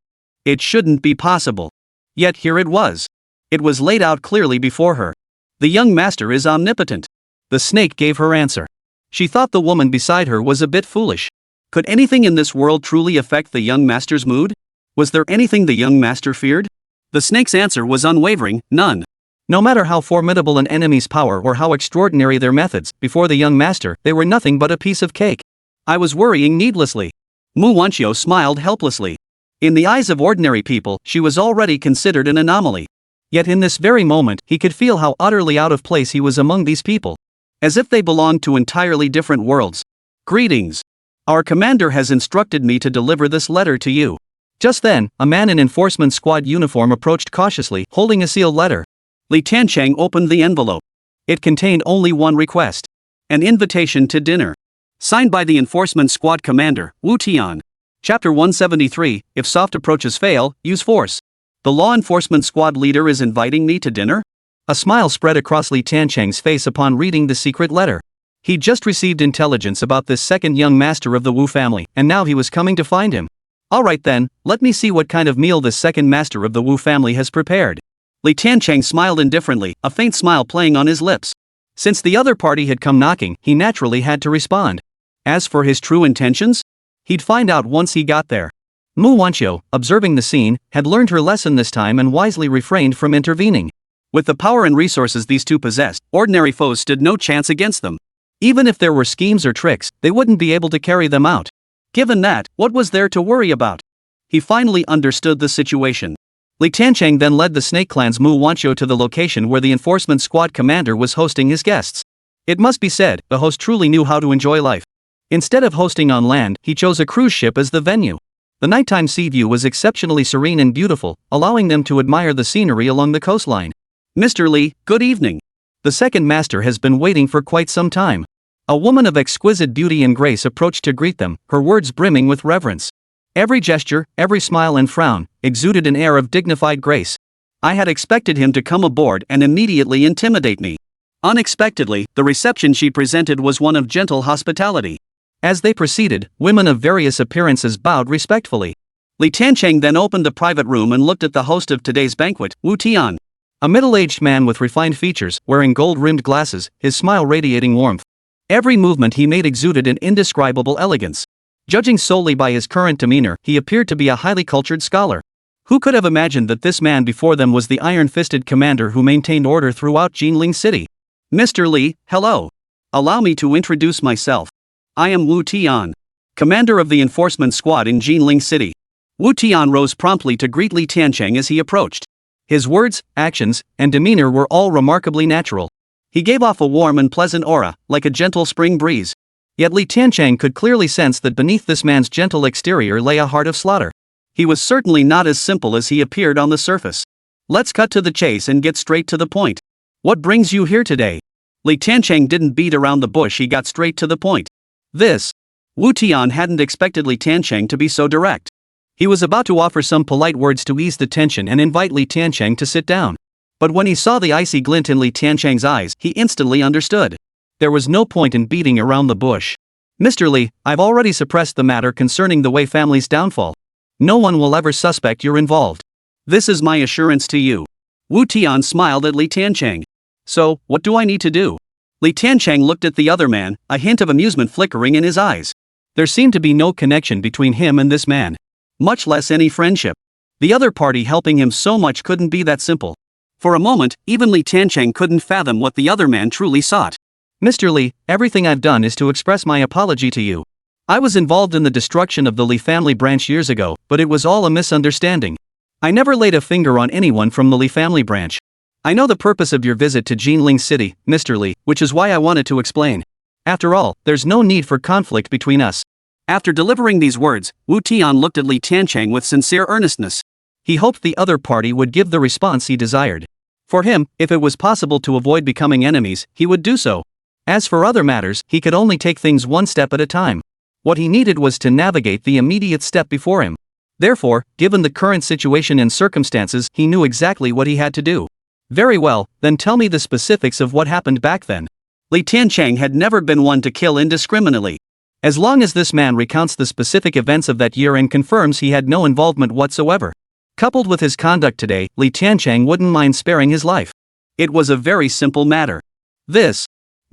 It shouldn't be possible. Yet here it was. It was laid out clearly before her. The young master is omnipotent. The snake gave her answer. She thought the woman beside her was a bit foolish. Could anything in this world truly affect the young master's mood? Was there anything the young master feared? The snake's answer was unwavering, none. No matter how formidable an enemy's power or how extraordinary their methods, before the young master, they were nothing but a piece of cake. I was worrying needlessly. Mu Wanxiu smiled helplessly. In the eyes of ordinary people, she was already considered an anomaly. Yet in this very moment, he could feel how utterly out of place he was among these people. As if they belonged to entirely different worlds. Greetings. Our commander has instructed me to deliver this letter to you. Just then, a man in enforcement squad uniform approached cautiously, holding a sealed letter. Li Tiancheng opened the envelope. It contained only one request. An invitation to dinner. Signed by the enforcement squad commander, Wu Tian. Chapter 173, If soft approaches fail, use force. The law enforcement squad leader is inviting me to dinner? A smile spread across Li Tiancheng's face upon reading the secret letter. He'd just received intelligence about this second young master of the Wu family, and now he was coming to find him. Alright then, let me see what kind of meal this second master of the Wu family has prepared. Li Tiancheng smiled indifferently, a faint smile playing on his lips. Since the other party had come knocking, he naturally had to respond. As for his true intentions? He'd find out once he got there. Mu Wanxiu, observing the scene, had learned her lesson this time and wisely refrained from intervening. With the power and resources these two possessed, ordinary foes stood no chance against them. Even if there were schemes or tricks, they wouldn't be able to carry them out. Given that, what was there to worry about? He finally understood the situation. Li Tiancheng then led the Snake Clan's Mu Wanxiu to the location where the enforcement squad commander was hosting his guests. It must be said, the host truly knew how to enjoy life. Instead of hosting on land, he chose a cruise ship as the venue. The nighttime sea view was exceptionally serene and beautiful, allowing them to admire the scenery along the coastline. Mr. Li, good evening. The second master has been waiting for quite some time. A woman of exquisite beauty and grace approached to greet them, her words brimming with reverence. Every gesture, every smile and frown, exuded an air of dignified grace. I had expected him to come aboard and immediately intimidate me. Unexpectedly, the reception she presented was one of gentle hospitality. As they proceeded, women of various appearances bowed respectfully. Li Tiancheng then opened the private room and looked at the host of today's banquet, Wu Tian. A middle-aged man with refined features, wearing gold-rimmed glasses, his smile radiating warmth. Every movement he made exuded an indescribable elegance. Judging solely by his current demeanor, he appeared to be a highly cultured scholar. Who could have imagined that this man before them was the iron-fisted commander who maintained order throughout Jinling City? Mr. Li, hello. Allow me to introduce myself. I am Wu Tian, commander of the enforcement squad in Jinling City. Wu Tian rose promptly to greet Li Tiancheng as he approached. His words, actions, and demeanor were all remarkably natural. He gave off a warm and pleasant aura, like a gentle spring breeze. Yet Li Tiancheng could clearly sense that beneath this man's gentle exterior lay a heart of slaughter. He was certainly not as simple as he appeared on the surface. Let's cut to the chase and get straight to the point. What brings you here today? Li Tiancheng didn't beat around the bush, he got straight to the point. Wu Tian hadn't expected Li Tiancheng to be so direct. He was about to offer some polite words to ease the tension and invite Li Tiancheng to sit down. But when he saw the icy glint in Li Tiancheng's eyes, he instantly understood. There was no point in beating around the bush. Mr. Li, I've already suppressed the matter concerning the Wei family's downfall. No one will ever suspect you're involved. This is my assurance to you. Wu Tian smiled at Li Tiancheng. So, what do I need to do? Li Tiancheng looked at the other man, a hint of amusement flickering in his eyes. There seemed to be no connection between him and this man. Much less any friendship. The other party helping him so much couldn't be that simple. For a moment, even Li Tiancheng couldn't fathom what the other man truly sought. Mr. Li, everything I've done is to express my apology to you. I was involved in the destruction of the Li family branch years ago, but it was all a misunderstanding. I never laid a finger on anyone from the Li family branch. I know the purpose of your visit to Jinling City, Mr. Li, which is why I wanted to explain. After all, there's no need for conflict between us. After delivering these words, Wu Tian looked at Li Tiancheng with sincere earnestness. He hoped the other party would give the response he desired. For him, if it was possible to avoid becoming enemies, he would do so. As for other matters, he could only take things one step at a time. What he needed was to navigate the immediate step before him. Therefore, given the current situation and circumstances, he knew exactly what he had to do. Very well, then tell me the specifics of what happened back then. Li Tiancheng had never been one to kill indiscriminately. As long as this man recounts the specific events of that year and confirms he had no involvement whatsoever, coupled with his conduct today, Li Tiancheng wouldn't mind sparing his life. It was a very simple matter.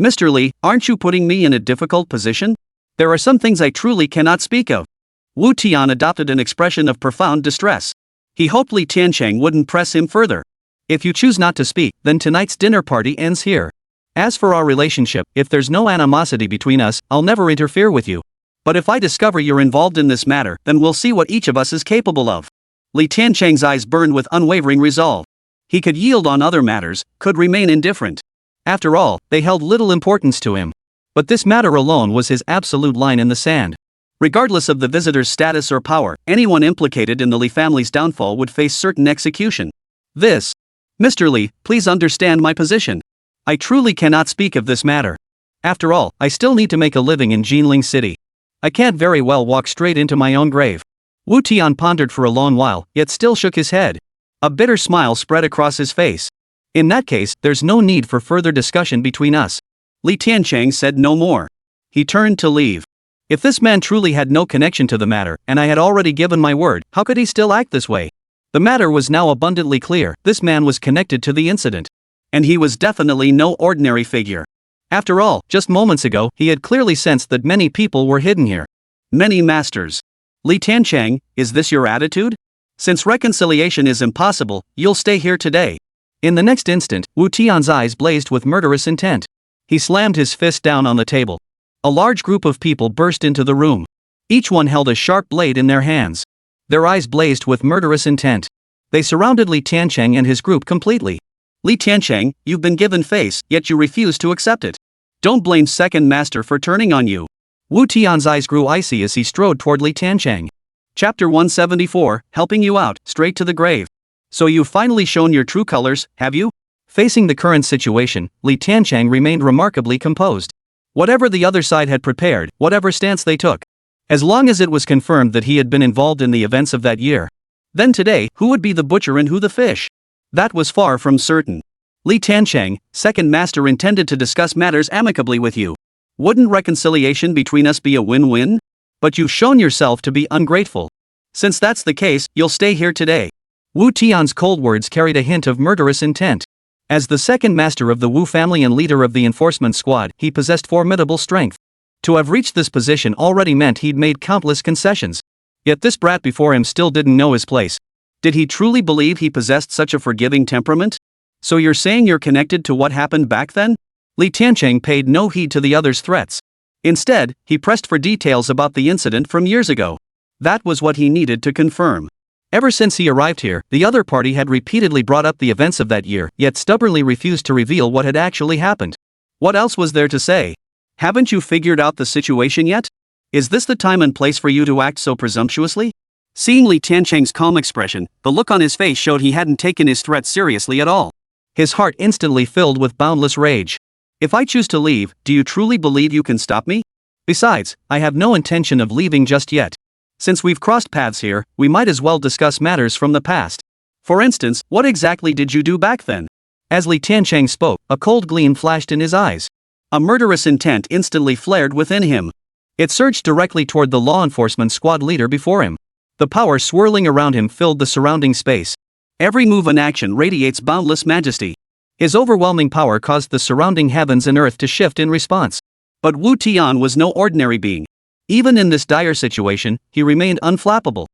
Mr. Li, aren't you putting me in a difficult position? There are some things I truly cannot speak of. Wu Tian adopted an expression of profound distress. He hoped Li Tiancheng wouldn't press him further. If you choose not to speak, then tonight's dinner party ends here. As for our relationship, if there's no animosity between us, I'll never interfere with you. But if I discover you're involved in this matter, then we'll see what each of us is capable of. Li Tiancheng's eyes burned with unwavering resolve. He could yield on other matters, could remain indifferent. After all, they held little importance to him. But this matter alone was his absolute line in the sand. Regardless of the visitor's status or power, anyone implicated in the Li family's downfall would face certain execution. Mr. Li, please understand my position. I truly cannot speak of this matter. After all, I still need to make a living in Jinling City. I can't very well walk straight into my own grave. Wu Tian pondered for a long while, yet still shook his head. A bitter smile spread across his face. In that case, there's no need for further discussion between us. Li Tiancheng said no more. He turned to leave. If this man truly had no connection to the matter, and I had already given my word, how could he still act this way? The matter was now abundantly clear, this man was connected to the incident. And he was definitely no ordinary figure. After all, just moments ago, he had clearly sensed that many people were hidden here. Many masters. Li Tiancheng, is this your attitude? Since reconciliation is impossible, you'll stay here today. In the next instant, Wu Tian's eyes blazed with murderous intent. He slammed his fist down on the table. A large group of people burst into the room. Each one held a sharp blade in their hands. Their eyes blazed with murderous intent. They surrounded Li Tiancheng and his group completely. Li Tiancheng, you've been given face, yet you refuse to accept it. Don't blame second master for turning on you. Wu Tian's eyes grew icy as he strode toward Li Tiancheng. Chapter 174, helping you out, straight to the grave. So you've finally shown your true colors, have you? Facing the current situation, Li Tiancheng remained remarkably composed. Whatever the other side had prepared, whatever stance they took. As long as it was confirmed that he had been involved in the events of that year. Then today, who would be the butcher and who the fish? That was far from certain. Li Tiancheng, second master, intended to discuss matters amicably with you. Wouldn't reconciliation between us be a win-win? But you've shown yourself to be ungrateful. Since that's the case, you'll stay here today. Wu Tian's cold words carried a hint of murderous intent. As the second master of the Wu family and leader of the enforcement squad, he possessed formidable strength. To have reached this position already meant he'd made countless concessions. Yet this brat before him still didn't know his place. Did he truly believe he possessed such a forgiving temperament? So you're saying you're connected to what happened back then? Li Tiancheng paid no heed to the other's threats. Instead, he pressed for details about the incident from years ago. That was what he needed to confirm. Ever since he arrived here, the other party had repeatedly brought up the events of that year, yet stubbornly refused to reveal what had actually happened. What else was there to say? Haven't you figured out the situation yet? Is this the time and place for you to act so presumptuously? Seeing Li Tiancheng's calm expression, the look on his face showed he hadn't taken his threat seriously at all. His heart instantly filled with boundless rage. If I choose to leave, do you truly believe you can stop me? Besides, I have no intention of leaving just yet. Since we've crossed paths here, we might as well discuss matters from the past. For instance, what exactly did you do back then? As Li Tiancheng spoke, a cold gleam flashed in his eyes. A murderous intent instantly flared within him. It surged directly toward the law enforcement squad leader before him. The power swirling around him filled the surrounding space. Every move and action radiates boundless majesty. His overwhelming power caused the surrounding heavens and earth to shift in response. But Wu Tian was no ordinary being. Even in this dire situation, he remained unflappable.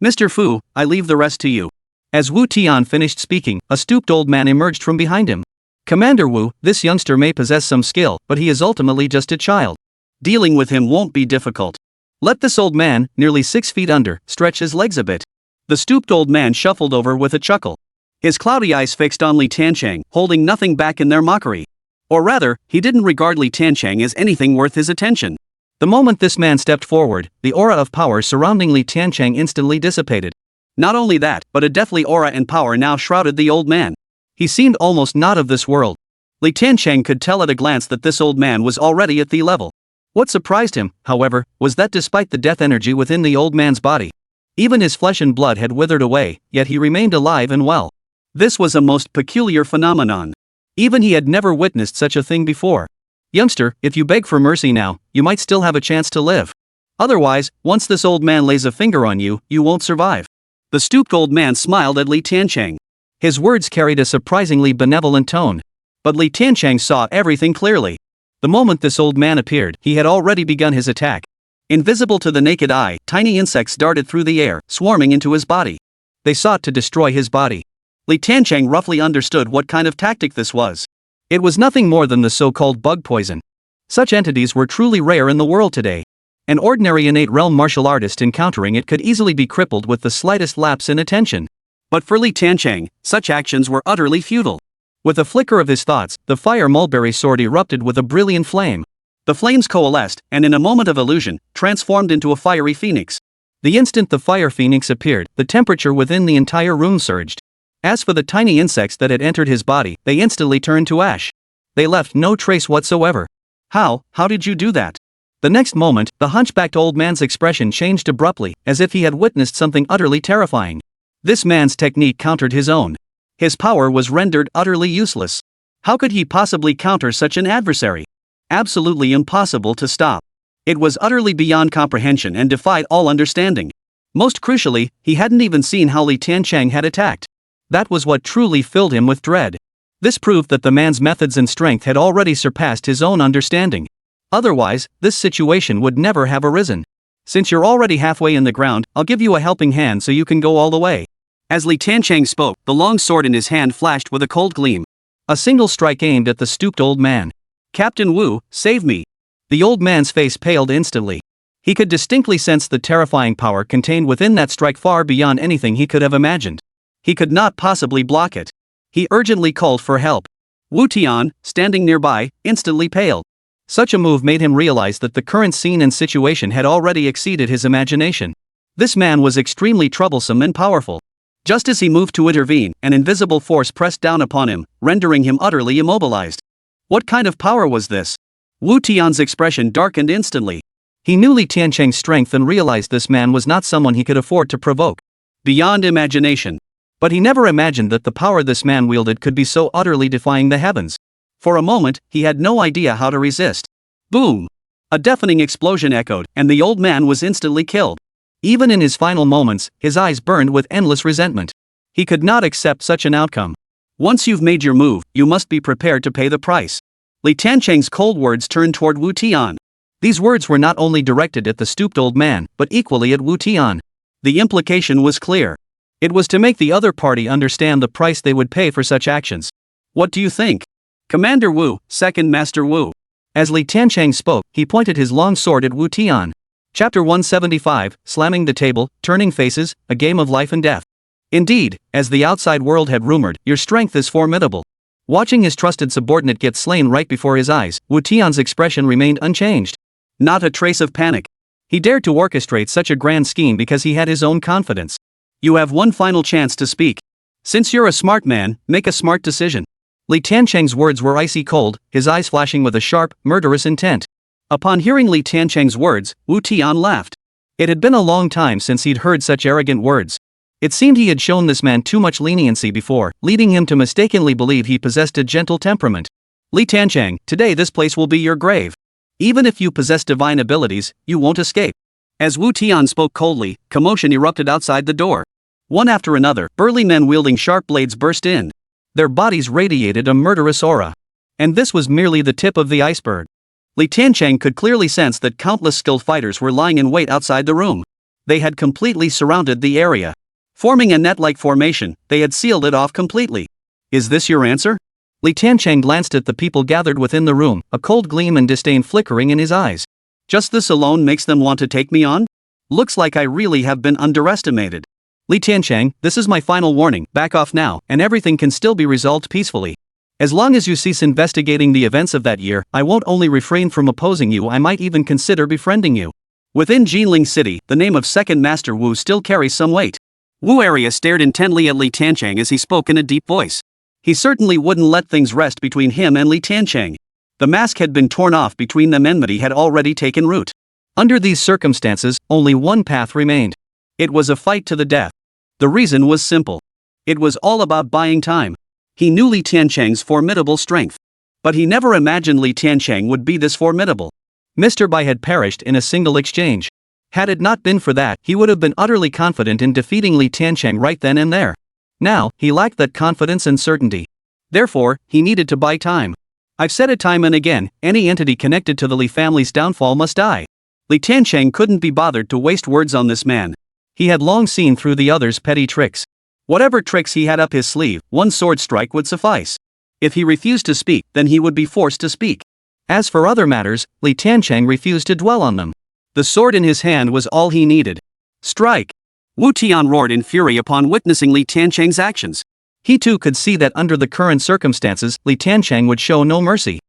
Mr. Fu, I leave the rest to you. As Wu Tian finished speaking, a stooped old man emerged from behind him. Commander Wu, this youngster may possess some skill, but he is ultimately just a child. Dealing with him won't be difficult. Let this old man, nearly 6 feet under, stretch his legs a bit. The stooped old man shuffled over with a chuckle. His cloudy eyes fixed on Li Tiancheng, holding nothing back in their mockery. Or rather, he didn't regard Li Tiancheng as anything worth his attention. The moment this man stepped forward, the aura of power surrounding Li Tiancheng instantly dissipated. Not only that, but a deathly aura and power now shrouded the old man. He seemed almost not of this world. Li Tiancheng could tell at a glance that this old man was already at the level. What surprised him, however, was that despite the death energy within the old man's body, even his flesh and blood had withered away, yet he remained alive and well. This was a most peculiar phenomenon. Even he had never witnessed such a thing before. Youngster, if you beg for mercy now, you might still have a chance to live. Otherwise, once this old man lays a finger on you, you won't survive. The stooped old man smiled at Li Tiancheng. His words carried a surprisingly benevolent tone. But Li Tiancheng saw everything clearly. The moment this old man appeared, he had already begun his attack. Invisible to the naked eye, tiny insects darted through the air, swarming into his body. They sought to destroy his body. Li Tiancheng roughly understood what kind of tactic this was. It was nothing more than the so-called bug poison. Such entities were truly rare in the world today. An ordinary innate realm martial artist encountering it could easily be crippled with the slightest lapse in attention. But for Li Tiancheng, such actions were utterly futile. With a flicker of his thoughts, the fire mulberry sword erupted with a brilliant flame. The flames coalesced, and in a moment of illusion, transformed into a fiery phoenix. The instant the fire phoenix appeared, the temperature within the entire room surged. As for the tiny insects that had entered his body, they instantly turned to ash. They left no trace whatsoever. How did you do that? The next moment, the hunchbacked old man's expression changed abruptly, as if he had witnessed something utterly terrifying. This man's technique countered his own. His power was rendered utterly useless. How could he possibly counter such an adversary? Absolutely impossible to stop. It was utterly beyond comprehension and defied all understanding. Most crucially, he hadn't even seen how Li Tiancheng had attacked. That was what truly filled him with dread. This proved that the man's methods and strength had already surpassed his own understanding. Otherwise, this situation would never have arisen. Since you're already halfway in the ground, I'll give you a helping hand so you can go all the way. As Li Tiancheng spoke, the long sword in his hand flashed with a cold gleam. A single strike aimed at the stooped old man. Captain Wu, save me. The old man's face paled instantly. He could distinctly sense the terrifying power contained within that strike far beyond anything he could have imagined. He could not possibly block it. He urgently called for help. Wu Tian, standing nearby, instantly paled. Such a move made him realize that the current scene and situation had already exceeded his imagination. This man was extremely troublesome and powerful. Just as he moved to intervene, an invisible force pressed down upon him, rendering him utterly immobilized. What kind of power was this? Wu Tian's expression darkened instantly. He knew Li Tiancheng's strength and realized this man was not someone he could afford to provoke. Beyond imagination. But he never imagined that the power this man wielded could be so utterly defying the heavens. For a moment, he had no idea how to resist. Boom! A deafening explosion echoed, and the old man was instantly killed. Even in his final moments, his eyes burned with endless resentment. He could not accept such an outcome. Once you've made your move, you must be prepared to pay the price. Li Tiancheng's cold words turned toward Wu Tian. These words were not only directed at the stooped old man, but equally at Wu Tian. The implication was clear. It was to make the other party understand the price they would pay for such actions. What do you think? Commander Wu, Second Master Wu. As Li Tiancheng spoke, he pointed his long sword at Wu Tian. Chapter 175, Slamming the Table, Turning Faces, A Game of Life and Death. Indeed, as the outside world had rumored, your strength is formidable. Watching his trusted subordinate get slain right before his eyes, Wu Tian's expression remained unchanged. Not a trace of panic. He dared to orchestrate such a grand scheme because he had his own confidence. You have one final chance to speak. Since you're a smart man, make a smart decision. Li Tiancheng's words were icy cold, his eyes flashing with a sharp, murderous intent. Upon hearing Li Tiancheng's words, Wu Tian laughed. It had been a long time since he'd heard such arrogant words. It seemed he had shown this man too much leniency before, leading him to mistakenly believe he possessed a gentle temperament. Li Tiancheng, today this place will be your grave. Even if you possess divine abilities, you won't escape. As Wu Tian spoke coldly, commotion erupted outside the door. One after another, burly men wielding sharp blades burst in. Their bodies radiated a murderous aura. And this was merely the tip of the iceberg. Li Tiancheng could clearly sense that countless skilled fighters were lying in wait outside the room. They had completely surrounded the area. Forming a net-like formation, they had sealed it off completely. Is this your answer? Li Tiancheng glanced at the people gathered within the room, a cold gleam and disdain flickering in his eyes. Just this alone makes them want to take me on? Looks like I really have been underestimated. Li Tiancheng, this is my final warning, back off now, and everything can still be resolved peacefully. As long as you cease investigating the events of that year, I won't only refrain from opposing you, I might even consider befriending you. Within Jinling City, the name of Second Master Wu still carries some weight. Wu Area stared intently at Li Tiancheng as he spoke in a deep voice. He certainly wouldn't let things rest between him and Li Tiancheng. The mask had been torn off between them, enmity had already taken root. Under these circumstances, only one path remained. It was a fight to the death. The reason was simple. It was all about buying time. He knew Li Tiancheng's formidable strength. But he never imagined Li Tiancheng would be this formidable. Mr. Bai had perished in a single exchange. Had it not been for that, he would have been utterly confident in defeating Li Tiancheng right then and there. Now, he lacked that confidence and certainty. Therefore, he needed to buy time. I've said it time and again, any entity connected to the Li family's downfall must die. Li Tiancheng couldn't be bothered to waste words on this man. He had long seen through the other's petty tricks. Whatever tricks he had up his sleeve, one sword strike would suffice. If he refused to speak, then he would be forced to speak. As for other matters, Li Tiancheng refused to dwell on them. The sword in his hand was all he needed. Strike! Wu Tian roared in fury upon witnessing Li Tiancheng's actions. He too could see that under the current circumstances, Li Tiancheng would show no mercy.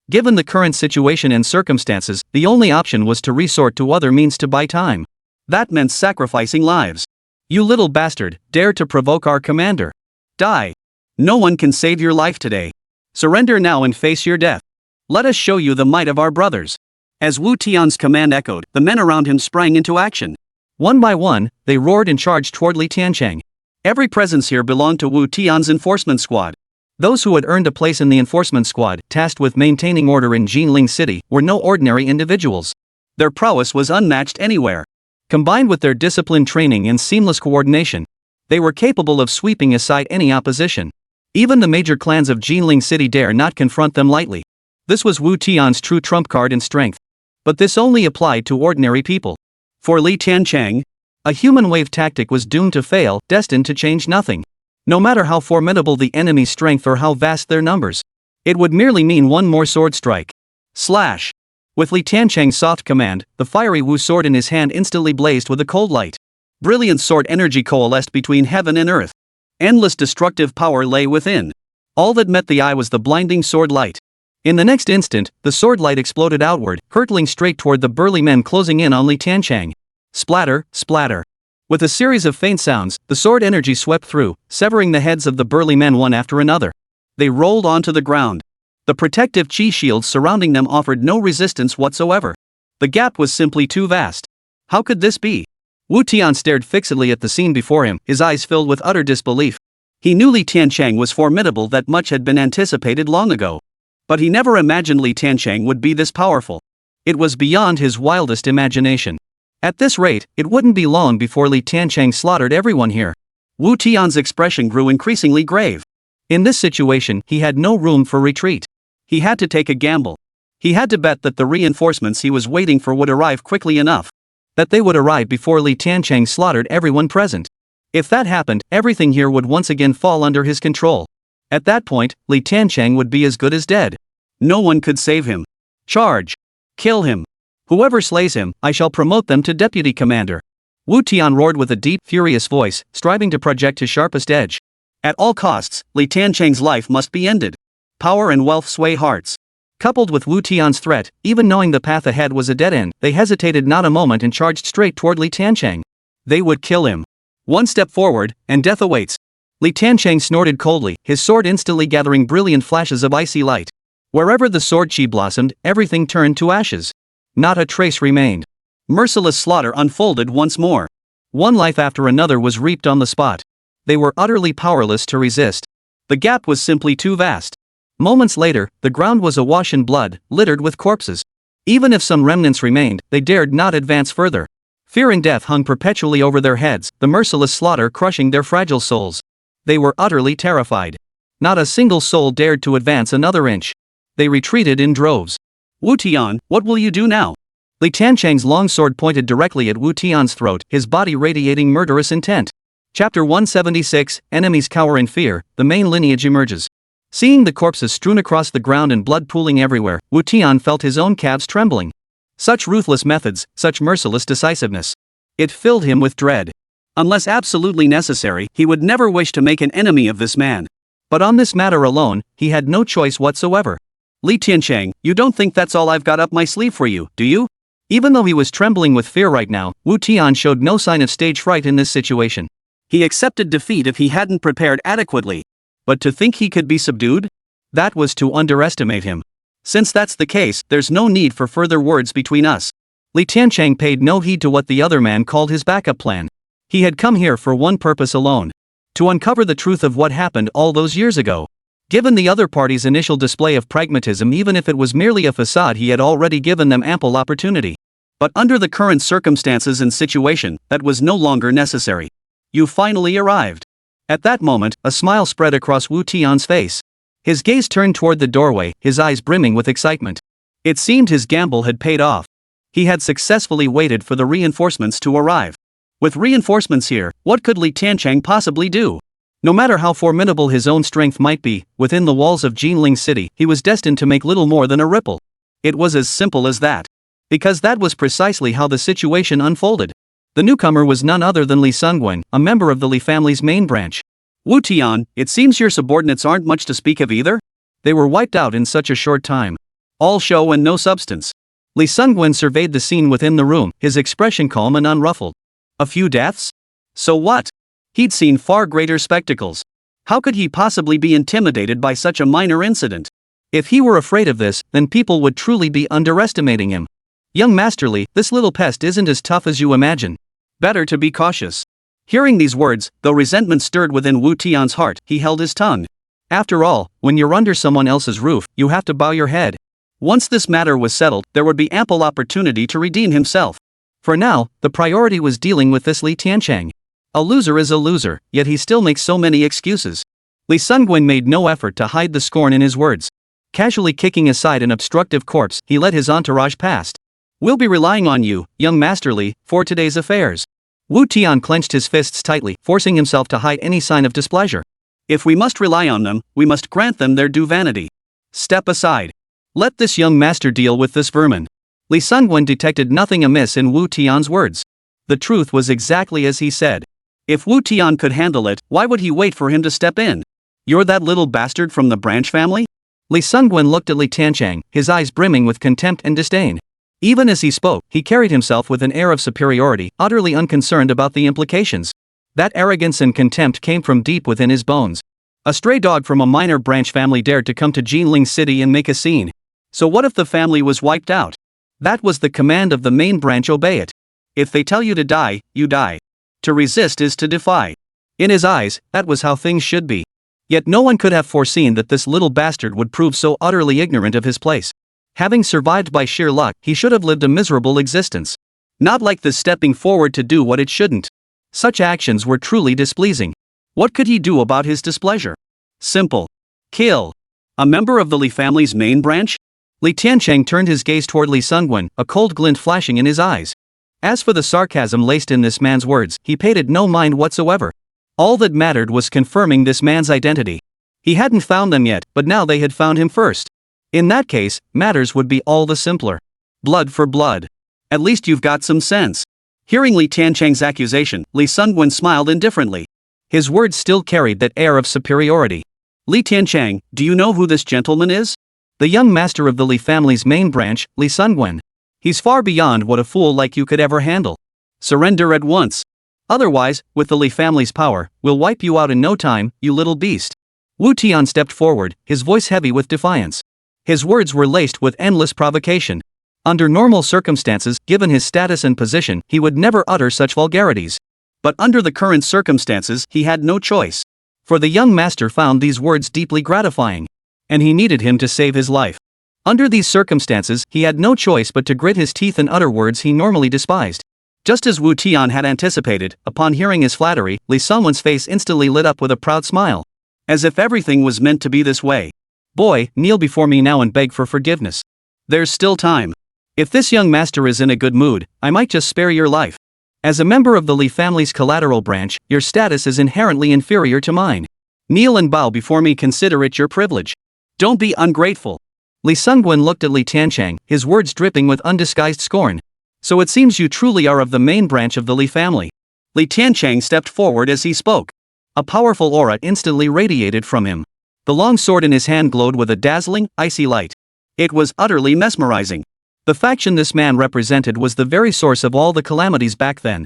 Given the current situation and circumstances, the only option was to resort to other means to buy time. That meant sacrificing lives. You little bastard, dare to provoke our commander. Die! No one can save your life today. Surrender now and face your death. Let us show you the might of our brothers. As Wu Tian's command echoed, the men around him sprang into action. One by one, they roared and charged toward Li Tiancheng. Every presence here belonged to Wu Tian's enforcement squad. Those who had earned a place in the enforcement squad, tasked with maintaining order in Jinling City, were no ordinary individuals. Their prowess was unmatched anywhere. Combined with their disciplined training and seamless coordination, they were capable of sweeping aside any opposition. Even the major clans of Jinling City dare not confront them lightly. This was Wu Tian's true trump card and strength. But this only applied to ordinary people. For Li Tiancheng, a human wave tactic was doomed to fail, destined to change nothing. No matter how formidable the enemy's strength or how vast their numbers, it would merely mean one more sword strike. Slash! With Li Tiancheng's soft command, the fiery Wu sword in his hand instantly blazed with a cold light. Brilliant sword energy coalesced between heaven and earth. Endless destructive power lay within. All that met the eye was the blinding sword light. In the next instant, the sword light exploded outward, hurtling straight toward the burly men closing in on Li Tiancheng. Splatter, splatter. With a series of faint sounds, the sword energy swept through, severing the heads of the burly men one after another. They rolled onto the ground. The protective chi shields surrounding them offered no resistance whatsoever. The gap was simply too vast. How could this be? Wu Tian stared fixedly at the scene before him, his eyes filled with utter disbelief. He knew Li Tiancheng was formidable, that much had been anticipated long ago. But he never imagined Li Tiancheng would be this powerful. It was beyond his wildest imagination. At this rate, it wouldn't be long before Li Tiancheng slaughtered everyone here. Wu Tian's expression grew increasingly grave. In this situation, he had no room for retreat. He had to take a gamble. He had to bet that the reinforcements he was waiting for would arrive quickly enough. That they would arrive before Li Tiancheng slaughtered everyone present. If that happened, everything here would once again fall under his control. At that point, Li Tiancheng would be as good as dead. No one could save him. Charge! Kill him! Whoever slays him, I shall promote them to deputy commander. Wu Tian roared with a deep, furious voice, striving to project his sharpest edge. At all costs, Li Tiancheng's life must be ended. Power and wealth sway hearts. Coupled with Wu Tian's threat, even knowing the path ahead was a dead end, they hesitated not a moment and charged straight toward Li Tiancheng. They would kill him. One step forward, and death awaits. Li Tiancheng snorted coldly, his sword instantly gathering brilliant flashes of icy light. Wherever the sword chi blossomed, everything turned to ashes. Not a trace remained. Merciless slaughter unfolded once more. One life after another was reaped on the spot. They were utterly powerless to resist. The gap was simply too vast. Moments later, the ground was awash in blood, littered with corpses. Even if some remnants remained, they dared not advance further. Fear and death hung perpetually over their heads, the merciless slaughter crushing their fragile souls. They were utterly terrified. Not a single soul dared to advance another inch. They retreated in droves. Wu Tian, what will you do now? Li Tiancheng's long sword pointed directly at Wu Tian's throat, his body radiating murderous intent. Chapter 176, Enemies cower in fear, the main lineage emerges. Seeing the corpses strewn across the ground and blood pooling everywhere, Wu Tian felt his own calves trembling. Such ruthless methods, such merciless decisiveness. It filled him with dread. Unless absolutely necessary, he would never wish to make an enemy of this man. But on this matter alone, he had no choice whatsoever. Li Tiancheng, you don't think that's all I've got up my sleeve for you, do you? Even though he was trembling with fear right now, Wu Tian showed no sign of stage fright in this situation. He accepted defeat if he hadn't prepared adequately. But to think he could be subdued? That was to underestimate him. Since that's the case, there's no need for further words between us. Li Tiancheng paid no heed to what the other man called his backup plan. He had come here for one purpose alone. To uncover the truth of what happened all those years ago. Given the other party's initial display of pragmatism, even if it was merely a facade, he had already given them ample opportunity. But under the current circumstances and situation, that was no longer necessary. You finally arrived. At that moment, a smile spread across Wu Tian's face. His gaze turned toward the doorway, his eyes brimming with excitement. It seemed his gamble had paid off. He had successfully waited for the reinforcements to arrive. With reinforcements here, what could Li Tiancheng possibly do? No matter how formidable his own strength might be, within the walls of Jinling City, he was destined to make little more than a ripple. It was as simple as that. Because that was precisely how the situation unfolded. The newcomer was none other than Li Sungwen, a member of the Li family's main branch. Wu Tian, it seems your subordinates aren't much to speak of either? They were wiped out in such a short time. All show and no substance. Li Sungwen surveyed the scene within the room, his expression calm and unruffled. A few deaths? So what? He'd seen far greater spectacles. How could he possibly be intimidated by such a minor incident? If he were afraid of this, then people would truly be underestimating him. Young Master Li, this little pest isn't as tough as you imagine. Better to be cautious. Hearing these words, though resentment stirred within Wu Tian's heart, he held his tongue. After all, when you're under someone else's roof, you have to bow your head. Once this matter was settled, there would be ample opportunity to redeem himself. For now, the priority was dealing with this Li Tiancheng. A loser is a loser, yet he still makes so many excuses. Li Sungwen made no effort to hide the scorn in his words. Casually kicking aside an obstructive corpse, he led his entourage past. We'll be relying on you, young Master Li, for today's affairs. Wu Tian clenched his fists tightly, forcing himself to hide any sign of displeasure. If we must rely on them, we must grant them their due vanity. Step aside. Let this young master deal with this vermin. Li Sungwen detected nothing amiss in Wu Tian's words. The truth was exactly as he said. If Wu Tian could handle it, why would he wait for him to step in? You're that little bastard from the branch family? Li Sungwen looked at Li Tiancheng, his eyes brimming with contempt and disdain. Even as he spoke, he carried himself with an air of superiority, utterly unconcerned about the implications. That arrogance and contempt came from deep within his bones. A stray dog from a minor branch family dared to come to Jinling City and make a scene. So what if the family was wiped out? That was the command of the main branch, obey it. If they tell you to die, you die. To resist is to defy. In his eyes, that was how things should be. Yet no one could have foreseen that this little bastard would prove so utterly ignorant of his place. Having survived by sheer luck, he should have lived a miserable existence. Not like this stepping forward to do what it shouldn't. Such actions were truly displeasing. What could he do about his displeasure? Simple. Kill. A member of the Li family's main branch? Li Tiancheng turned his gaze toward Li Sungwen, a cold glint flashing in his eyes. As for the sarcasm laced in this man's words, he paid it no mind whatsoever. All that mattered was confirming this man's identity. He hadn't found them yet, but now they had found him first. In that case, matters would be all the simpler. Blood for blood. At least you've got some sense. Hearing Li Tiancheng's accusation, Li Sungwen smiled indifferently. His words still carried that air of superiority. Li Tiancheng, do you know who this gentleman is? The young master of the Li family's main branch, Li Sungwen. He's far beyond what a fool like you could ever handle. Surrender at once. Otherwise, with the Li family's power, we'll wipe you out in no time, you little beast. Wu Tian stepped forward, his voice heavy with defiance. His words were laced with endless provocation. Under normal circumstances, given his status and position, he would never utter such vulgarities. But under the current circumstances, he had no choice. For the young master found these words deeply gratifying. And he needed him to save his life. Under these circumstances, he had no choice but to grit his teeth and utter words he normally despised. Just as Wu Tian had anticipated, upon hearing his flattery, Li Sungwen's face instantly lit up with a proud smile. As if everything was meant to be this way. Boy, kneel before me now and beg for forgiveness. There's still time. If this young master is in a good mood, I might just spare your life. As a member of the Li family's collateral branch, your status is inherently inferior to mine. Kneel and bow before me, consider it your privilege. Don't be ungrateful. Li Sungwen looked at Li Tiancheng, his words dripping with undisguised scorn. So it seems you truly are of the main branch of the Li family. Li Tiancheng stepped forward as he spoke. A powerful aura instantly radiated from him. The long sword in his hand glowed with a dazzling, icy light. It was utterly mesmerizing. The faction this man represented was the very source of all the calamities back then.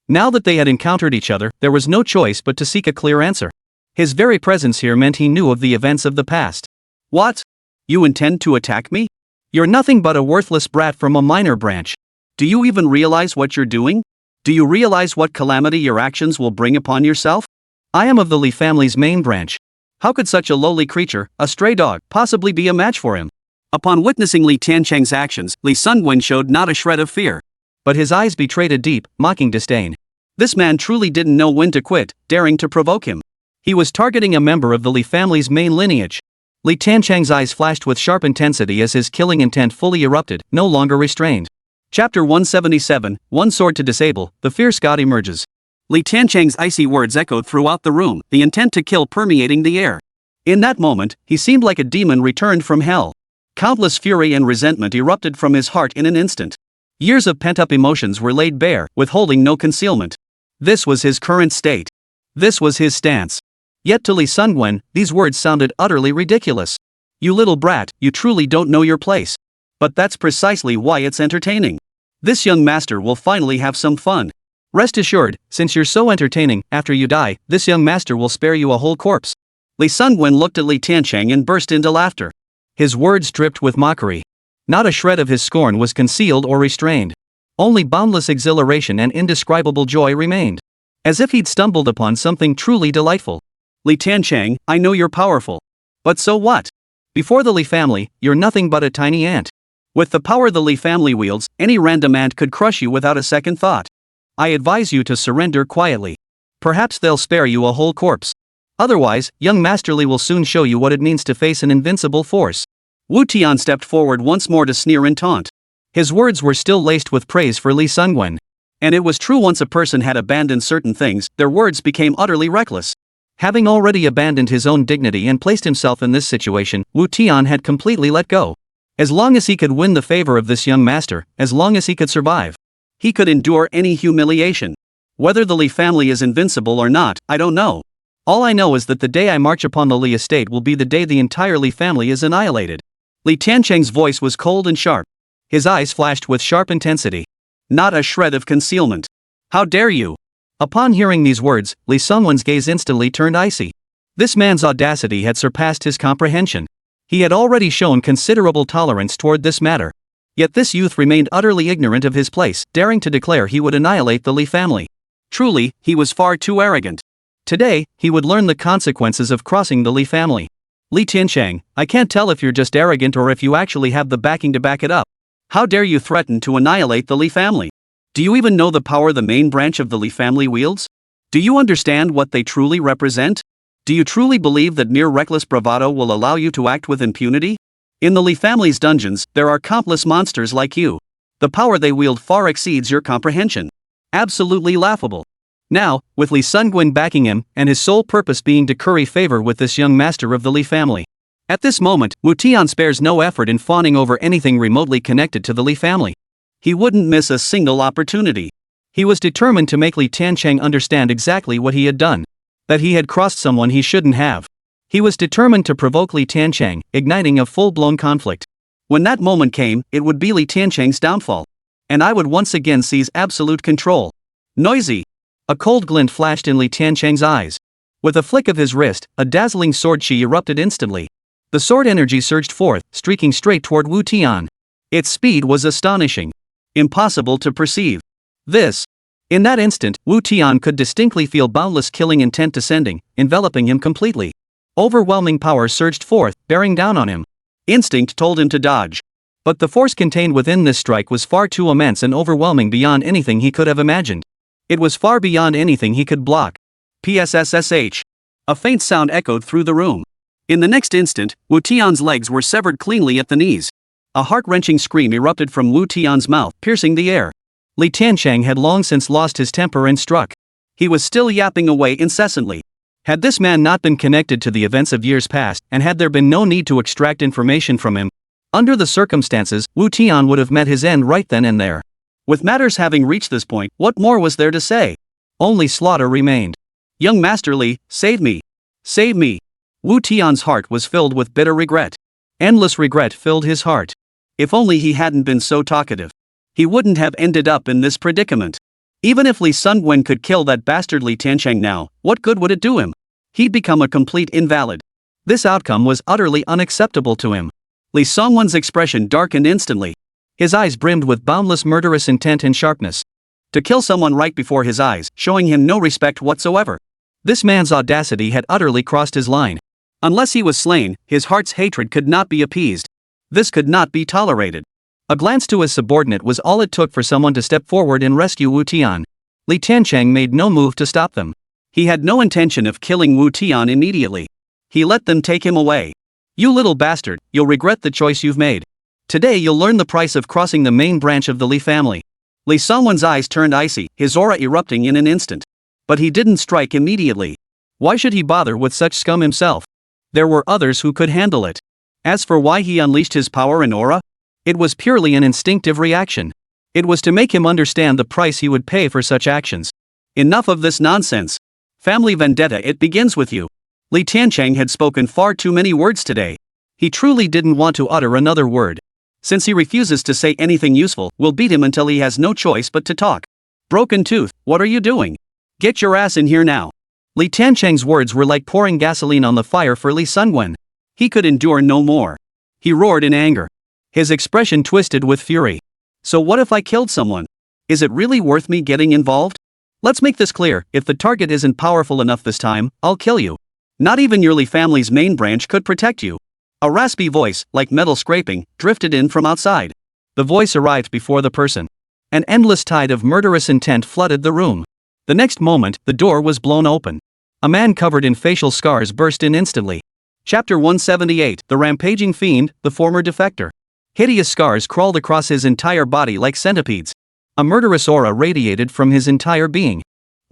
Now that they had encountered each other, there was no choice but to seek a clear answer. His very presence here meant he knew of the events of the past. What? You intend to attack me? You're nothing but a worthless brat from a minor branch. Do you even realize what you're doing? Do you realize what calamity your actions will bring upon yourself? I am of the Li family's main branch. How could such a lowly creature, a stray dog, possibly be a match for him? Upon witnessing Li Tiancheng's actions, Li Sungwen showed not a shred of fear. But his eyes betrayed a deep, mocking disdain. This man truly didn't know when to quit, daring to provoke him. He was targeting a member of the Li family's main lineage. Li Tiancheng's eyes flashed with sharp intensity as his killing intent fully erupted, no longer restrained. Chapter 177, One Sword to Disable, the fierce god emerges. Li Tiancheng's icy words echoed throughout the room, the intent to kill permeating the air. In that moment, he seemed like a demon returned from hell. Countless fury and resentment erupted from his heart in an instant. Years of pent-up emotions were laid bare, withholding no concealment. This was his current state. This was his stance. Yet to Li Sungwen, these words sounded utterly ridiculous. You little brat, you truly don't know your place. But that's precisely why it's entertaining. This young master will finally have some fun. Rest assured, since you're so entertaining, after you die, this young master will spare you a whole corpse. Li Sungwen looked at Li Tiancheng and burst into laughter. His words dripped with mockery. Not a shred of his scorn was concealed or restrained. Only boundless exhilaration and indescribable joy remained. As if he'd stumbled upon something truly delightful. Li Tiancheng, I know you're powerful. But so what? Before the Li family, you're nothing but a tiny ant. With the power the Li family wields, any random ant could crush you without a second thought. I advise you to surrender quietly. Perhaps they'll spare you a whole corpse. Otherwise, young Master Li will soon show you what it means to face an invincible force. Wu Tian stepped forward once more to sneer and taunt. His words were still laced with praise for Li Sungwen. And it was true, once a person had abandoned certain things, their words became utterly reckless. Having already abandoned his own dignity and placed himself in this situation, Wu Tian had completely let go. As long as he could win the favor of this young master, as long as he could survive, he could endure any humiliation. Whether the Li family is invincible or not, I don't know. All I know is that the day I march upon the Li estate will be the day the entire Li family is annihilated. Li Tiancheng's voice was cold and sharp. His eyes flashed with sharp intensity. Not a shred of concealment. How dare you? Upon hearing these words, Li Sungwen's gaze instantly turned icy. This man's audacity had surpassed his comprehension. He had already shown considerable tolerance toward this matter. Yet this youth remained utterly ignorant of his place, daring to declare he would annihilate the Li family. Truly, he was far too arrogant. Today, he would learn the consequences of crossing the Li family. Li Tiancheng, I can't tell if you're just arrogant or if you actually have the backing to back it up. How dare you threaten to annihilate the Li family? Do you even know the power the main branch of the Li family wields? Do you understand what they truly represent? Do you truly believe that mere reckless bravado will allow you to act with impunity? In the Li family's dungeons, there are countless monsters like you. The power they wield far exceeds your comprehension. Absolutely laughable. Now, with Li Sunguin backing him, and his sole purpose being to curry favor with this young master of the Li family. At this moment, Wu Tian spares no effort in fawning over anything remotely connected to the Li family. He wouldn't miss a single opportunity. He was determined to make Li Tiancheng understand exactly what he had done. That he had crossed someone he shouldn't have. He was determined to provoke Li Tiancheng, igniting a full-blown conflict. When that moment came, it would be Li Tiancheng's downfall. And I would once again seize absolute control. Noisy. A cold glint flashed in Li Tiancheng's eyes. With a flick of his wrist, a dazzling sword chi erupted instantly. The sword energy surged forth, streaking straight toward Wu Tian. Its speed was astonishing. Impossible to perceive. In that instant, Wu Tian could distinctly feel boundless killing intent descending, enveloping him completely. Overwhelming power surged forth, bearing down on him. Instinct told him to dodge. But the force contained within this strike was far too immense and overwhelming beyond anything he could have imagined. It was far beyond anything he could block. PSSSH. A faint sound echoed through the room. In the next instant, Wu Tian's legs were severed cleanly at the knees. A heart-wrenching scream erupted from Wu Tian's mouth, piercing the air. Li Tiancheng had long since lost his temper and struck. He was still yapping away incessantly. Had this man not been connected to the events of years past, and had there been no need to extract information from him, under the circumstances, Wu Tian would have met his end right then and there. With matters having reached this point, what more was there to say? Only slaughter remained. Young Master Li, save me! Save me! Wu Tian's heart was filled with bitter regret. Endless regret filled his heart. If only he hadn't been so talkative. He wouldn't have ended up in this predicament. Even if Li Sunguin could kill that bastard Li Tiancheng now, what good would it do him? He'd become a complete invalid. This outcome was utterly unacceptable to him. Li Sunguin's expression darkened instantly. His eyes brimmed with boundless murderous intent and sharpness. To kill someone right before his eyes, showing him no respect whatsoever. This man's audacity had utterly crossed his line. Unless he was slain, his heart's hatred could not be appeased. This could not be tolerated. A glance to his subordinate was all it took for someone to step forward and rescue Wu Tian. Li Tiancheng made no move to stop them. He had no intention of killing Wu Tian immediately. He let them take him away. You little bastard, you'll regret the choice you've made. Today you'll learn the price of crossing the main branch of the Li family. Li Sunguin's eyes turned icy, his aura erupting in an instant. But he didn't strike immediately. Why should he bother with such scum himself? There were others who could handle it. As for why he unleashed his power and aura, it was purely an instinctive reaction. It was to make him understand the price he would pay for such actions. Enough of this nonsense. Family vendetta, it begins with you. Li Tiancheng had spoken far too many words today. He truly didn't want to utter another word. Since he refuses to say anything useful, we'll beat him until he has no choice but to talk. Broken tooth, what are you doing? Get your ass in here now. Li Tiancheng's words were like pouring gasoline on the fire for Li Sunguin. He could endure no more. He roared in anger. His expression twisted with fury. So what if I killed someone? Is it really worth me getting involved? Let's make this clear, if the target isn't powerful enough this time, I'll kill you. Not even your Li family's main branch could protect you. A raspy voice, like metal scraping, drifted in from outside. The voice arrived before the person. An endless tide of murderous intent flooded the room. The next moment, the door was blown open. A man covered in facial scars burst in instantly. Chapter 178, The Rampaging Fiend, the Former Defector. Hideous scars crawled across his entire body like centipedes. A murderous aura radiated from his entire being.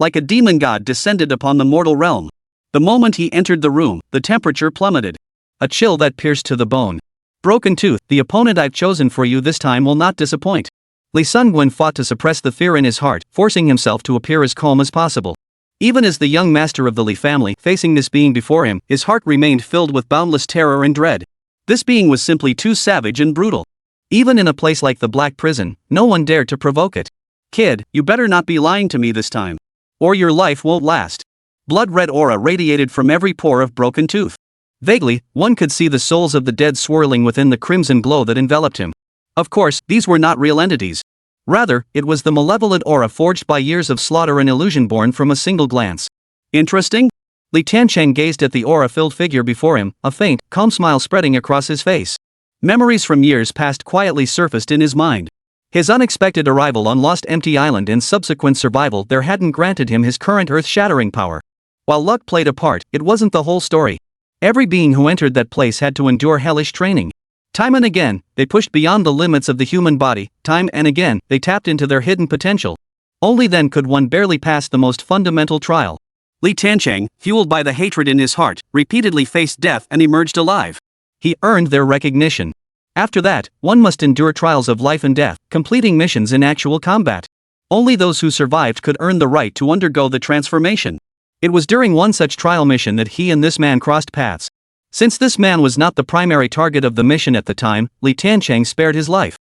Like a demon god descended upon the mortal realm. The moment he entered the room, the temperature plummeted. A chill that pierced to the bone. Broken tooth, the opponent I've chosen for you this time will not disappoint. Li Sunguin fought to suppress the fear in his heart, forcing himself to appear as calm as possible. Even as the young master of the Li family, facing this being before him, his heart remained filled with boundless terror and dread. This being was simply too savage and brutal. Even in a place like the Black Prison, no one dared to provoke it. Kid, you better not be lying to me this time. Or your life won't last. Blood-red aura radiated from every pore of Broken Tooth. Vaguely, one could see the souls of the dead swirling within the crimson glow that enveloped him. Of course, these were not real entities. Rather, it was the malevolent aura forged by years of slaughter and illusion born from a single glance. Interesting? Li Tiancheng gazed at the aura-filled figure before him, a faint, calm smile spreading across his face. Memories from years past quietly surfaced in his mind. His unexpected arrival on Lost Empty Island and subsequent survival there hadn't granted him his current earth-shattering power. While luck played a part, it wasn't the whole story. Every being who entered that place had to endure hellish training. Time and again, they pushed beyond the limits of the human body, time and again, they tapped into their hidden potential. Only then could one barely pass the most fundamental trial. Li Tiancheng, fueled by the hatred in his heart, repeatedly faced death and emerged alive. He earned their recognition. After that, one must endure trials of life and death, completing missions in actual combat. Only those who survived could earn the right to undergo the transformation. It was during one such trial mission that he and this man crossed paths. Since this man was not the primary target of the mission at the time, Li Tiancheng spared his life.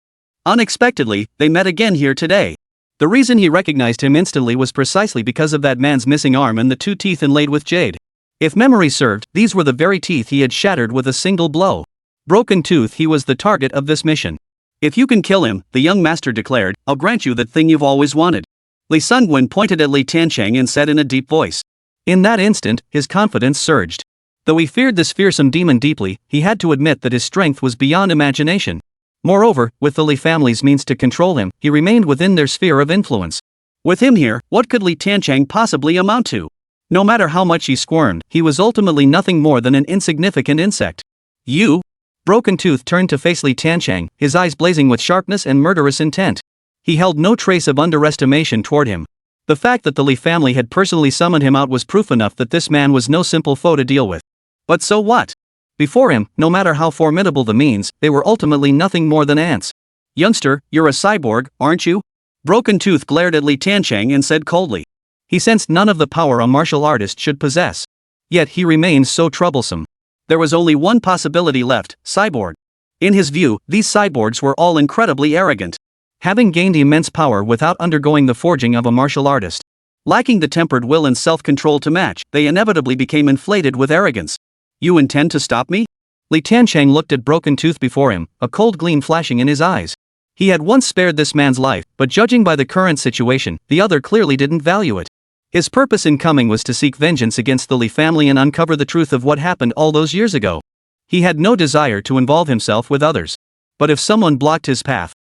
Unexpectedly, they met again here today. The reason he recognized him instantly was precisely because of that man's missing arm and the 2 teeth inlaid with jade. If memory served, these were the very teeth he had shattered with a single blow. Broken tooth, he was the target of this mission. If you can kill him, the young master declared, I'll grant you that thing you've always wanted. Li Sungwen pointed at Li Tiancheng and said in a deep voice. In that instant, his confidence surged. Though he feared this fearsome demon deeply, he had to admit that his strength was beyond imagination. Moreover, with the Li family's means to control him, he remained within their sphere of influence. With him here, what could Li Tiancheng possibly amount to? No matter how much he squirmed, he was ultimately nothing more than an insignificant insect. You? Broken Tooth turned to face Li Tiancheng, his eyes blazing with sharpness and murderous intent. He held no trace of underestimation toward him. The fact that the Li family had personally summoned him out was proof enough that this man was no simple foe to deal with. But so what? Before him, no matter how formidable the means, they were ultimately nothing more than ants. Youngster, you're a cyborg, aren't you? Broken Tooth glared at Li Tiancheng and said coldly. He sensed none of the power a martial artist should possess. Yet he remained so troublesome. There was only one possibility left, cyborg. In his view, these cyborgs were all incredibly arrogant. Having gained immense power without undergoing the forging of a martial artist. Lacking the tempered will and self-control to match, they inevitably became inflated with arrogance. You intend to stop me? Li Tiancheng looked at Broken Tooth before him, a cold gleam flashing in his eyes. He had once spared this man's life, but judging by the current situation, the other clearly didn't value it. His purpose in coming was to seek vengeance against the Li family and uncover the truth of what happened all those years ago. He had no desire to involve himself with others. But if someone blocked his path,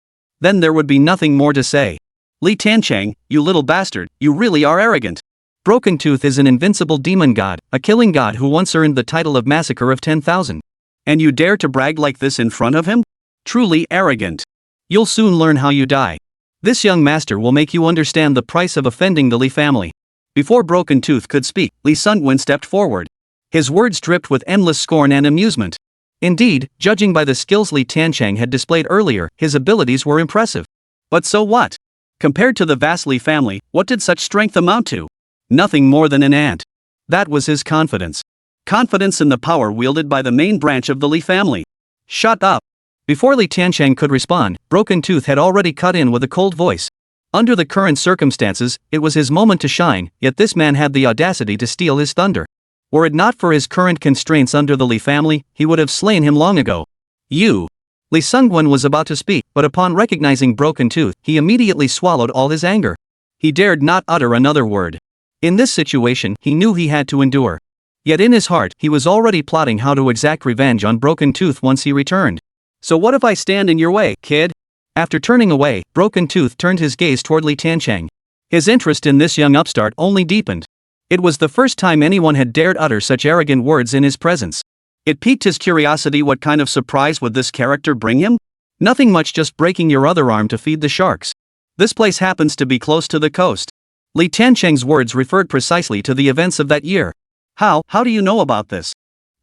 then there would be nothing more to say. Li Tiancheng, you little bastard, you really are arrogant. Broken Tooth is an invincible demon god, a killing god who once earned the title of Massacre of 10,000. And you dare to brag like this in front of him? Truly arrogant. You'll soon learn how you die. This young master will make you understand the price of offending the Li family. Before Broken Tooth could speak, Li Sungwen stepped forward. His words dripped with endless scorn and amusement. Indeed, judging by the skills Li Tiancheng had displayed earlier, his abilities were impressive. But so what? Compared to the vast Li family, what did such strength amount to? Nothing more than an ant. That was his confidence. Confidence in the power wielded by the main branch of the Li family. Shut up. Before Li Tiancheng could respond, Broken Tooth had already cut in with a cold voice. Under the current circumstances, it was his moment to shine, yet this man had the audacity to steal his thunder. Were it not for his current constraints under the Li family, he would have slain him long ago. You. Li Sungwen was about to speak, but upon recognizing Broken Tooth, he immediately swallowed all his anger. He dared not utter another word. In this situation, he knew he had to endure. Yet in his heart, he was already plotting how to exact revenge on Broken Tooth once he returned. So what if I stand in your way, kid? After turning away, Broken Tooth turned his gaze toward Li Tiancheng. His interest in this young upstart only deepened. It was the first time anyone had dared utter such arrogant words in his presence. It piqued his curiosity. What kind of surprise would this character bring him? Nothing much, just breaking your other arm to feed the sharks. This place happens to be close to the coast. Li Tiancheng's words referred precisely to the events of that year. How do you know about this?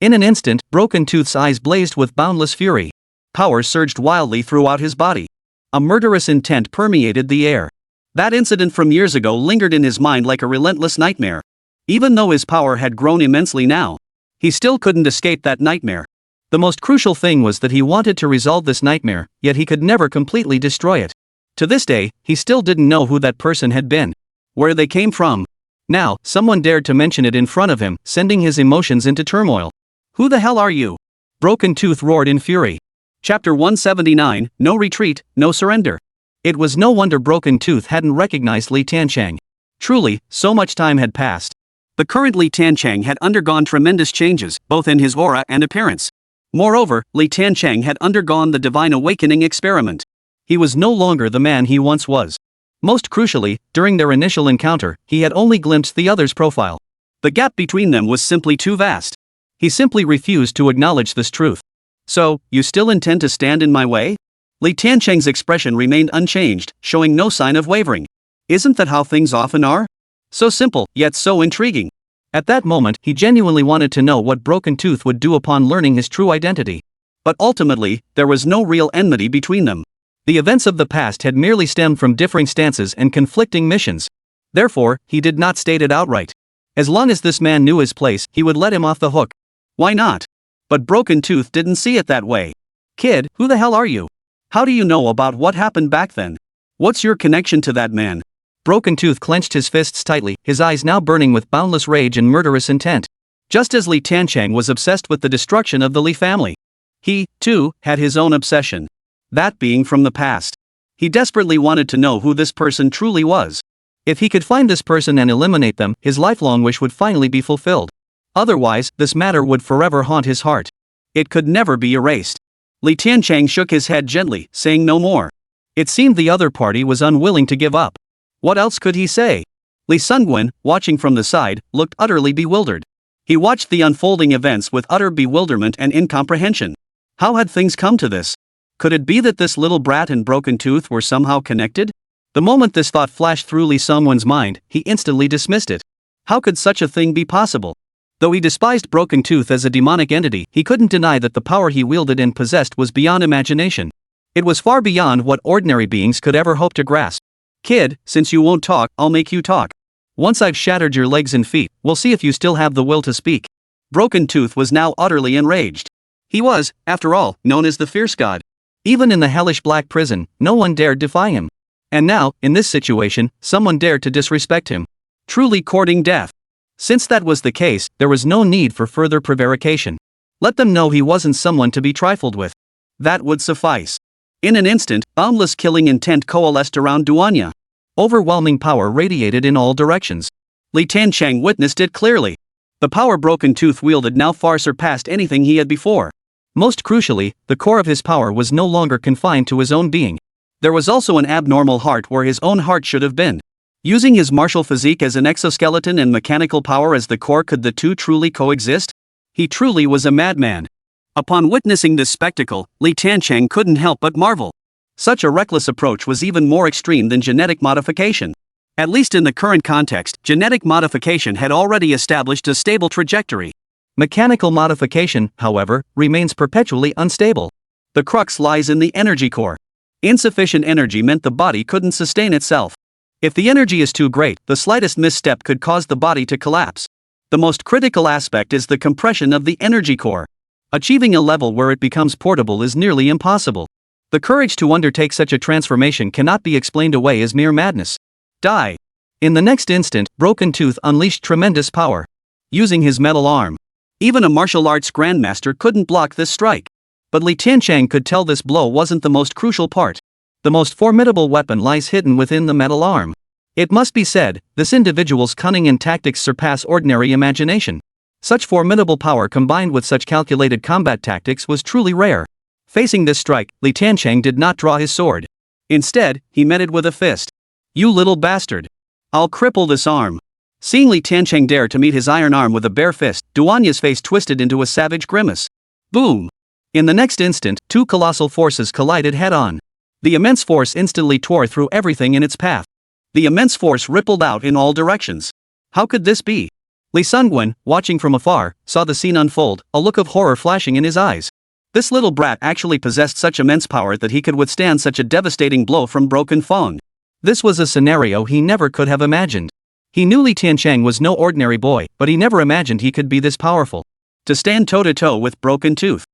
In an instant, Broken Tooth's eyes blazed with boundless fury. Power surged wildly throughout his body. A murderous intent permeated the air. That incident from years ago lingered in his mind like a relentless nightmare. Even though his power had grown immensely now, he still couldn't escape that nightmare. The most crucial thing was that he wanted to resolve this nightmare, yet he could never completely destroy it. To this day, he still didn't know who that person had been, where they came from. Now, someone dared to mention it in front of him, sending his emotions into turmoil. Who the hell are you? Broken Tooth roared in fury. Chapter 179, No Retreat, No Surrender. It was no wonder Broken Tooth hadn't recognized Li Tiancheng. Truly, so much time had passed. The current Li Tiancheng had undergone tremendous changes, both in his aura and appearance. Moreover, Li Tiancheng had undergone the divine awakening experiment. He was no longer the man he once was. Most crucially, during their initial encounter, he had only glimpsed the other's profile. The gap between them was simply too vast. He simply refused to acknowledge this truth. So, you still intend to stand in my way? Li Tiancheng's expression remained unchanged, showing no sign of wavering. Isn't that how things often are? So simple, yet so intriguing. At that moment, he genuinely wanted to know what Broken Tooth would do upon learning his true identity. But ultimately, there was no real enmity between them. The events of the past had merely stemmed from differing stances and conflicting missions. Therefore, he did not state it outright. As long as this man knew his place, he would let him off the hook. Why not? But Broken Tooth didn't see it that way. Kid, who the hell are you? How do you know about what happened back then? What's your connection to that man? Broken Tooth clenched his fists tightly, his eyes now burning with boundless rage and murderous intent. Just as Li Tiancheng was obsessed with the destruction of the Li family, he, too, had his own obsession. That being from the past. He desperately wanted to know who this person truly was. If he could find this person and eliminate them, his lifelong wish would finally be fulfilled. Otherwise, this matter would forever haunt his heart. It could never be erased. Li Tiancheng shook his head gently, saying no more. It seemed the other party was unwilling to give up. What else could he say? Li Sungwen, watching from the side, looked utterly bewildered. He watched the unfolding events with utter bewilderment and incomprehension. How had things come to this? Could it be that this little brat and Broken Tooth were somehow connected? The moment this thought flashed through Li Sungwen's mind, he instantly dismissed it. How could such a thing be possible? Though he despised Broken Tooth as a demonic entity, he couldn't deny that the power he wielded and possessed was beyond imagination. It was far beyond what ordinary beings could ever hope to grasp. Kid, since you won't talk, I'll make you talk. Once I've shattered your legs and feet, we'll see if you still have the will to speak. Broken Tooth was now utterly enraged. He was, after all, known as the Fierce God. Even in the hellish black prison, no one dared defy him. And now, in this situation, someone dared to disrespect him. Truly courting death. Since that was the case, there was no need for further prevarication. Let them know he wasn't someone to be trifled with. That would suffice. In an instant, boundless killing intent coalesced around Duanya. Overwhelming power radiated in all directions. Li Tiancheng witnessed it clearly. The power Broken Tooth wielded now far surpassed anything he had before. Most crucially, the core of his power was no longer confined to his own being. There was also an abnormal heart where his own heart should have been. Using his martial physique as an exoskeleton and mechanical power as the core, could the two truly coexist? He truly was a madman. Upon witnessing this spectacle, Li Tiancheng couldn't help but marvel. Such a reckless approach was even more extreme than genetic modification. At least in the current context, genetic modification had already established a stable trajectory. Mechanical modification, however, remains perpetually unstable. The crux lies in the energy core. Insufficient energy meant the body couldn't sustain itself. If the energy is too great, the slightest misstep could cause the body to collapse. The most critical aspect is the compression of the energy core. Achieving a level where it becomes portable is nearly impossible. The courage to undertake such a transformation cannot be explained away as mere madness. Die. In the next instant, Broken Tooth unleashed tremendous power. Using his metal arm. Even a martial arts grandmaster couldn't block this strike. But Li Tiancheng could tell this blow wasn't the most crucial part. The most formidable weapon lies hidden within the metal arm. It must be said, this individual's cunning and tactics surpass ordinary imagination. Such formidable power combined with such calculated combat tactics was truly rare. Facing this strike, Li Tiancheng did not draw his sword. Instead, he met it with a fist. You little bastard. I'll cripple this arm. Seeing Li Tiancheng dare to meet his iron arm with a bare fist, Duanya's face twisted into a savage grimace. Boom! In the next instant, two colossal forces collided head-on. The immense force instantly tore through everything in its path. The immense force rippled out in all directions. How could this be? Li Sungwen, watching from afar, saw the scene unfold, a look of horror flashing in his eyes. This little brat actually possessed such immense power that he could withstand such a devastating blow from Broken Fong. This was a scenario he never could have imagined. He knew Li Tiancheng was no ordinary boy, but he never imagined he could be this powerful. To stand toe-to-toe with Broken Tooth.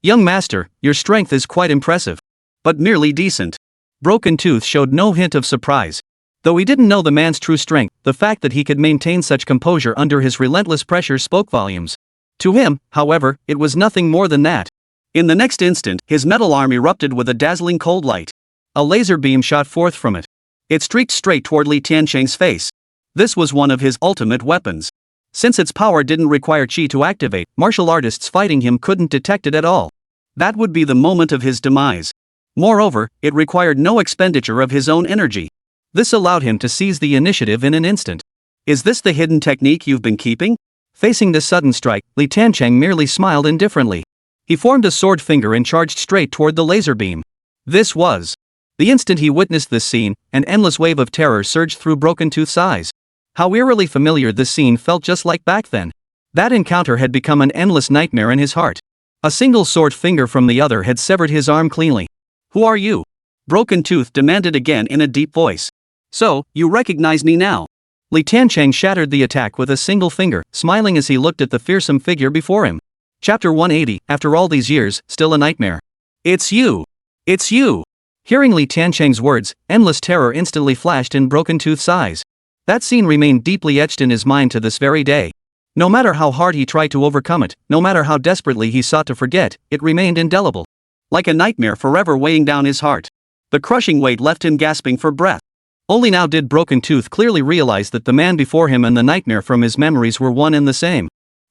Young master, your strength is quite impressive. But merely decent. Broken Tooth showed no hint of surprise. Though he didn't know the man's true strength, the fact that he could maintain such composure under his relentless pressure spoke volumes. To him, however, it was nothing more than that. In the next instant, his metal arm erupted with a dazzling cold light. A laser beam shot forth from it. It streaked straight toward Li Tiancheng's face. This was one of his ultimate weapons. Since its power didn't require chi to activate, martial artists fighting him couldn't detect it at all. That would be the moment of his demise. Moreover, it required no expenditure of his own energy. This allowed him to seize the initiative in an instant. Is this the hidden technique you've been keeping? Facing this sudden strike, Li Tiancheng merely smiled indifferently. He formed a sword finger and charged straight toward the laser beam. This was. The instant he witnessed this scene, an endless wave of terror surged through Broken Tooth's eyes. How eerily familiar this scene felt, just like back then. That encounter had become an endless nightmare in his heart. A single sword finger from the other had severed his arm cleanly. "Who are you?" Broken Tooth demanded again in a deep voice. "So, you recognize me now?" Tiancheng shattered the attack with a single finger, smiling as he looked at the fearsome figure before him. Chapter 180, after all these years, still a nightmare. "It's you! It's you!" Hearing Tiancheng's words, endless terror instantly flashed in Broken Tooth's eyes. That scene remained deeply etched in his mind to this very day. No matter how hard he tried to overcome it, no matter how desperately he sought to forget, it remained indelible. Like a nightmare forever weighing down his heart. The crushing weight left him gasping for breath. Only now did Broken Tooth clearly realize that the man before him and the nightmare from his memories were one and the same.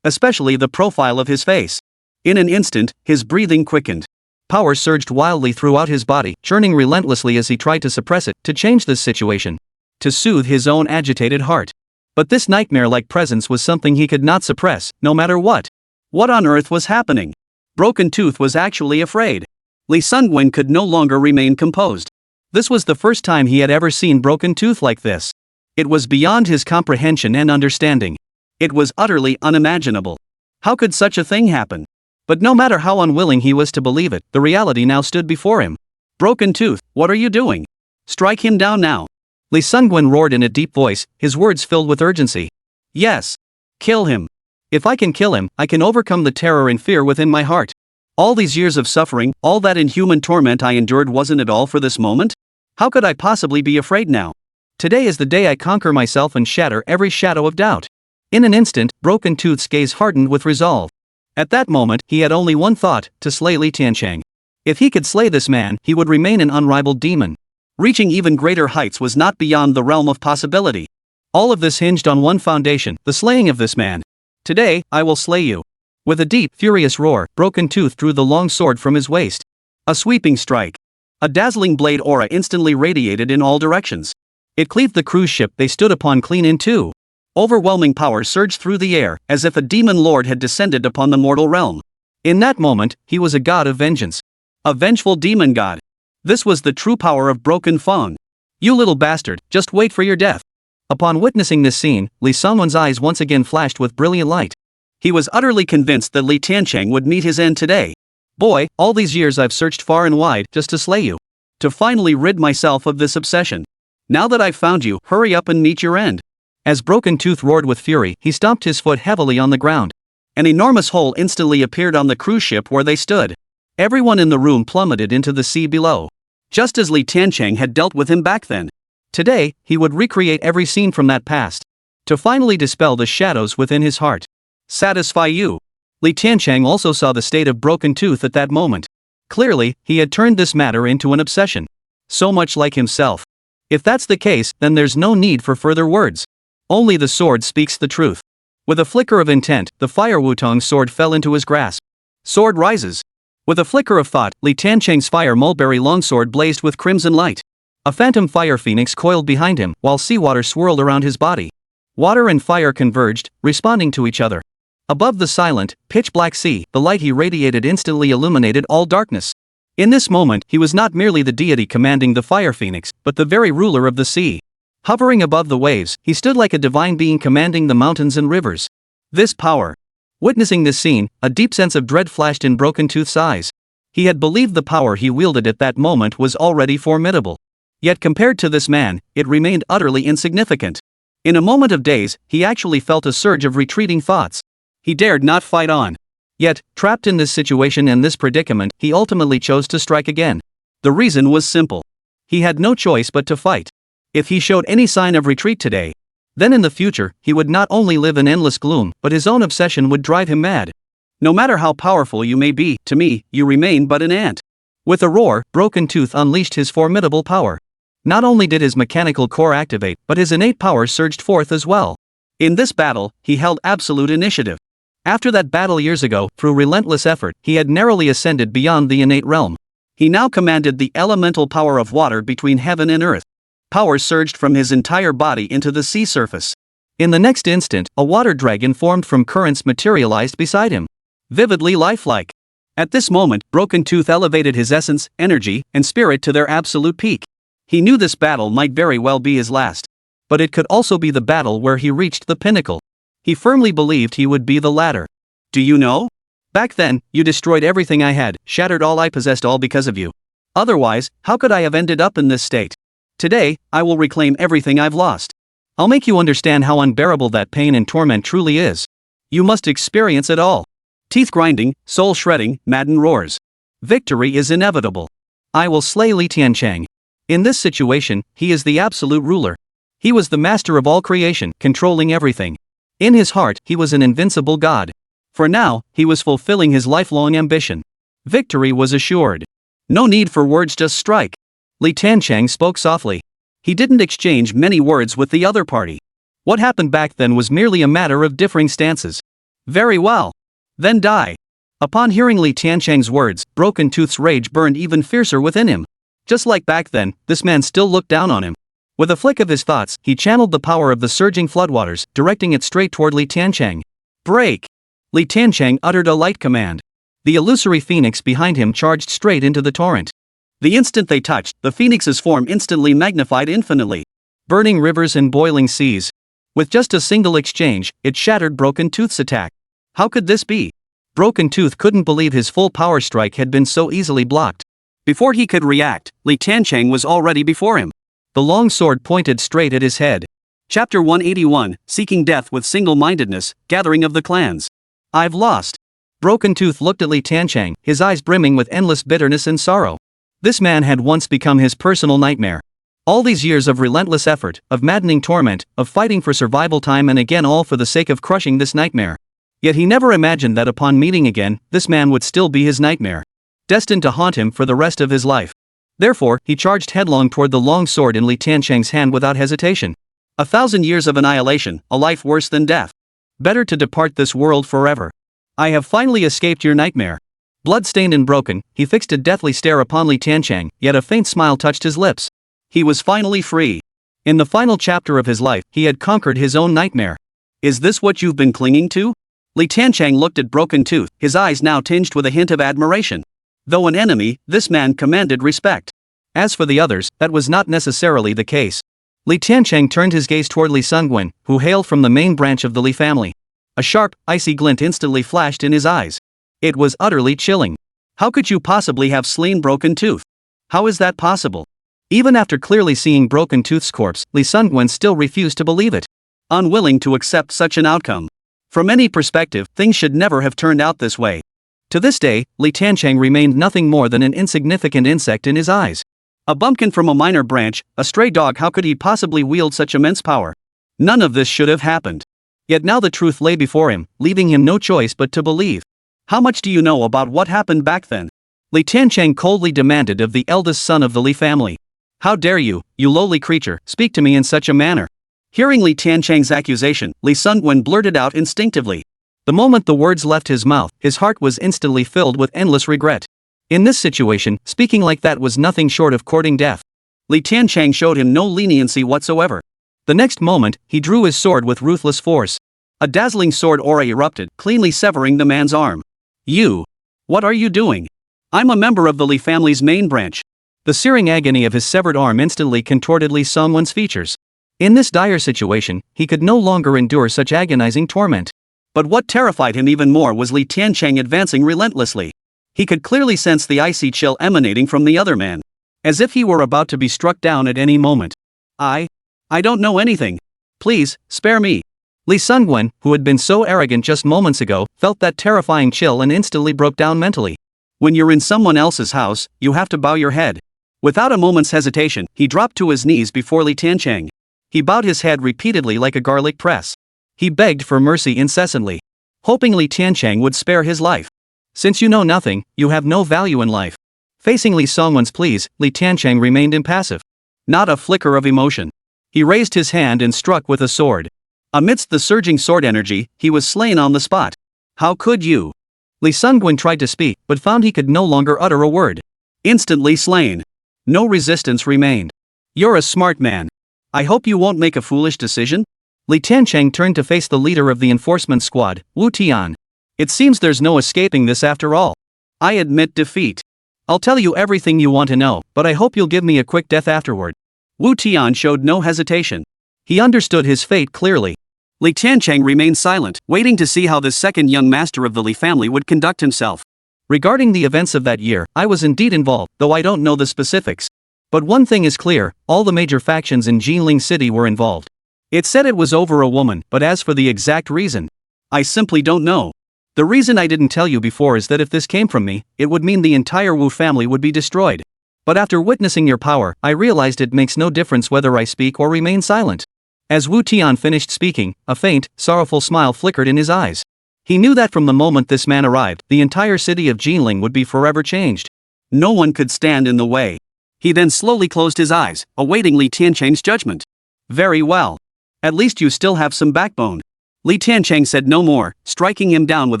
Especially the profile of his face. In an instant, his breathing quickened. Power surged wildly throughout his body, churning relentlessly as he tried to suppress it, to change this situation. To soothe his own agitated heart. But this nightmare-like presence was something he could not suppress, no matter what. What on earth was happening? Broken Tooth was actually afraid. Li Sungwen could no longer remain composed. This was the first time he had ever seen Broken Tooth like this. It was beyond his comprehension and understanding. It was utterly unimaginable. How could such a thing happen? But no matter how unwilling he was to believe it, the reality now stood before him. "Broken Tooth, what are you doing? Strike him down now." Li Sungwen roared in a deep voice, his words filled with urgency. "Yes. Kill him. If I can kill him, I can overcome the terror and fear within my heart. All these years of suffering, all that inhuman torment I endured, wasn't it all for this moment? How could I possibly be afraid now? Today is the day I conquer myself and shatter every shadow of doubt." In an instant, Broken Tooth's gaze hardened with resolve. At that moment, he had only one thought: to slay Tiancheng. If he could slay this man, he would remain an unrivaled demon. Reaching even greater heights was not beyond the realm of possibility. All of this hinged on one foundation: the slaying of this man. "Today, I will slay you." With a deep, furious roar, Broken Tooth drew the long sword from his waist. A sweeping strike. A dazzling blade aura instantly radiated in all directions. It cleaved the cruise ship they stood upon clean in two. Overwhelming power surged through the air, as if a demon lord had descended upon the mortal realm. In that moment, he was a god of vengeance. A vengeful demon god. This was the true power of Broken Fong. "You little bastard, just wait for your death." Upon witnessing this scene, Li Sungwen's eyes once again flashed with brilliant light. He was utterly convinced that Tiancheng would meet his end today. "Boy, all these years I've searched far and wide just to slay you. To finally rid myself of this obsession. Now that I've found you, hurry up and meet your end." As Broken Tooth roared with fury, he stomped his foot heavily on the ground. An enormous hole instantly appeared on the cruise ship where they stood. Everyone in the room plummeted into the sea below. Just as Tiancheng had dealt with him back then. Today, he would recreate every scene from that past. To finally dispel the shadows within his heart. Satisfy you. Tiancheng also saw the state of Broken Tooth at that moment. Clearly, he had turned this matter into an obsession. So much like himself. If that's the case, then there's no need for further words. Only the sword speaks the truth. With a flicker of intent, the Fire Wutong's sword fell into his grasp. Sword rises. With a flicker of thought, Tiancheng's fire mulberry longsword blazed with crimson light. A phantom fire phoenix coiled behind him, while seawater swirled around his body. Water and fire converged, responding to each other. Above the silent, pitch-black sea, the light he radiated instantly illuminated all darkness. In this moment, he was not merely the deity commanding the fire phoenix, but the very ruler of the sea. Hovering above the waves, he stood like a divine being commanding the mountains and rivers. This power. Witnessing this scene, a deep sense of dread flashed in Broken Tooth's eyes. He had believed the power he wielded at that moment was already formidable. Yet compared to this man, it remained utterly insignificant. In a moment of daze, he actually felt a surge of retreating thoughts. He dared not fight on. Yet, trapped in this situation and this predicament, he ultimately chose to strike again. The reason was simple. He had no choice but to fight. If he showed any sign of retreat today, then in the future, he would not only live in endless gloom, but his own obsession would drive him mad. "No matter how powerful you may be, to me, you remain but an ant." With a roar, Broken Tooth unleashed his formidable power. Not only did his mechanical core activate, but his innate power surged forth as well. In this battle, he held absolute initiative. After that battle years ago, through relentless effort, he had narrowly ascended beyond the innate realm. He now commanded the elemental power of water between heaven and earth. Power surged from his entire body into the sea surface. In the next instant, a water dragon formed from currents materialized beside him. Vividly lifelike. At this moment, Broken Tooth elevated his essence, energy, and spirit to their absolute peak. He knew this battle might very well be his last. But it could also be the battle where he reached the pinnacle. He firmly believed he would be the latter. Do you know? Back then, you destroyed everything I had, shattered all I possessed, all because of you. Otherwise, how could I have ended up in this state? Today, I will reclaim everything I've lost. I'll make you understand how unbearable that pain and torment truly is. You must experience it all. Teeth grinding, soul shredding, maddened roars. Victory is inevitable. I will slay Li Tiancheng. In this situation, he is the absolute ruler. He was the master of all creation, controlling everything. In his heart, he was an invincible god. For now, he was fulfilling his lifelong ambition. Victory was assured. No need for words, just strike. Li Tiancheng spoke softly. He didn't exchange many words with the other party. What happened back then was merely a matter of differing stances. Very well. Then die. Upon hearing Li Tiancheng's words, Broken Tooth's rage burned even fiercer within him. Just like back then, this man still looked down on him. With a flick of his thoughts, he channeled the power of the surging floodwaters, directing it straight toward Li Tiancheng. Break! Li Tiancheng uttered a light command. The illusory phoenix behind him charged straight into the torrent. The instant they touched, the phoenix's form instantly magnified infinitely. Burning rivers and boiling seas. With just a single exchange, it shattered Broken Tooth's attack. How could this be? Broken Tooth couldn't believe his full power strike had been so easily blocked. Before he could react, Li Tiancheng was already before him. The long sword pointed straight at his head. Chapter 181, Seeking Death with Single-Mindedness, Gathering of the Clans. I've lost. Broken Tooth looked at Li Tiancheng, his eyes brimming with endless bitterness and sorrow. This man had once become his personal nightmare. All these years of relentless effort, of maddening torment, of fighting for survival time and again all for the sake of crushing this nightmare. Yet he never imagined that upon meeting again, this man would still be his nightmare. Destined to haunt him for the rest of his life. Therefore, he charged headlong toward the long sword in Li Tiancheng's hand without hesitation. 1,000 years of annihilation, a life worse than death. Better to depart this world forever. I have finally escaped your nightmare. Blood-stained and broken, he fixed a deathly stare upon Li Tiancheng, yet a faint smile touched his lips. He was finally free. In the final chapter of his life, he had conquered his own nightmare. Is this what you've been clinging to? Li Tiancheng looked at Broken Tooth, his eyes now tinged with a hint of admiration. Though an enemy, this man commanded respect. As for the others, that was not necessarily the case. Li Tiancheng turned his gaze toward Li Sungwen, who hailed from the main branch of the Li family. A sharp, icy glint instantly flashed in his eyes. It was utterly chilling. How could you possibly have slain Broken Tooth? How is that possible? Even after clearly seeing Broken Tooth's corpse, Li Sungwen still refused to believe it. Unwilling to accept such an outcome. From any perspective, things should never have turned out this way. To this day, Li Tiancheng remained nothing more than an insignificant insect in his eyes. A bumpkin from a minor branch, a stray dog, how could he possibly wield such immense power? None of this should have happened. Yet now the truth lay before him, leaving him no choice but to believe. How much do you know about what happened back then? Li Tiancheng coldly demanded of the eldest son of the Li family. How dare you, you lowly creature, speak to me in such a manner? Hearing Li Tiancheng's accusation, Li Sungwen blurted out instinctively. The moment the words left his mouth, his heart was instantly filled with endless regret. In this situation, speaking like that was nothing short of courting death. Li Tiancheng showed him no leniency whatsoever. The next moment, he drew his sword with ruthless force. A dazzling sword aura erupted, cleanly severing the man's arm. You! What are you doing? I'm a member of the Li family's main branch. The searing agony of his severed arm instantly contorted Li Sungwen's features. In this dire situation, he could no longer endure such agonizing torment. But what terrified him even more was Li Tiancheng advancing relentlessly. He could clearly sense the icy chill emanating from the other man. As if he were about to be struck down at any moment. I don't know anything. Please, spare me. Li Sungwen, who had been so arrogant just moments ago, felt that terrifying chill and instantly broke down mentally. When you're in someone else's house, you have to bow your head. Without a moment's hesitation, he dropped to his knees before Li Tiancheng. He bowed his head repeatedly like a garlic press. He begged for mercy incessantly, hoping Li Tiancheng would spare his life. Since you know nothing, you have no value in life. Facing Li Sungwen's pleas, Li Tiancheng remained impassive. Not a flicker of emotion. He raised his hand and struck with a sword. Amidst the surging sword energy, he was slain on the spot. How could you? Li Sungwen tried to speak, but found he could no longer utter a word. Instantly slain. No resistance remained. You're a smart man. I hope you won't make a foolish decision? Li Tiancheng turned to face the leader of the enforcement squad, Wu Tian. It seems there's no escaping this after all. I admit defeat. I'll tell you everything you want to know, but I hope you'll give me a quick death afterward. Wu Tian showed no hesitation. He understood his fate clearly. Li Tiancheng remained silent, waiting to see how this second young master of the Li family would conduct himself. Regarding the events of that year, I was indeed involved, though I don't know the specifics. But one thing is clear, all the major factions in Jinling City were involved. It said it was over a woman, but as for the exact reason, I simply don't know. The reason I didn't tell you before is that if this came from me, it would mean the entire Wu family would be destroyed. But after witnessing your power, I realized it makes no difference whether I speak or remain silent. As Wu Tian finished speaking, a faint, sorrowful smile flickered in his eyes. He knew that from the moment this man arrived, the entire city of Jinling would be forever changed. No one could stand in the way. He then slowly closed his eyes, awaiting Li Tiancheng's judgment. Very well. At least you still have some backbone. Li Tiancheng said no more, striking him down with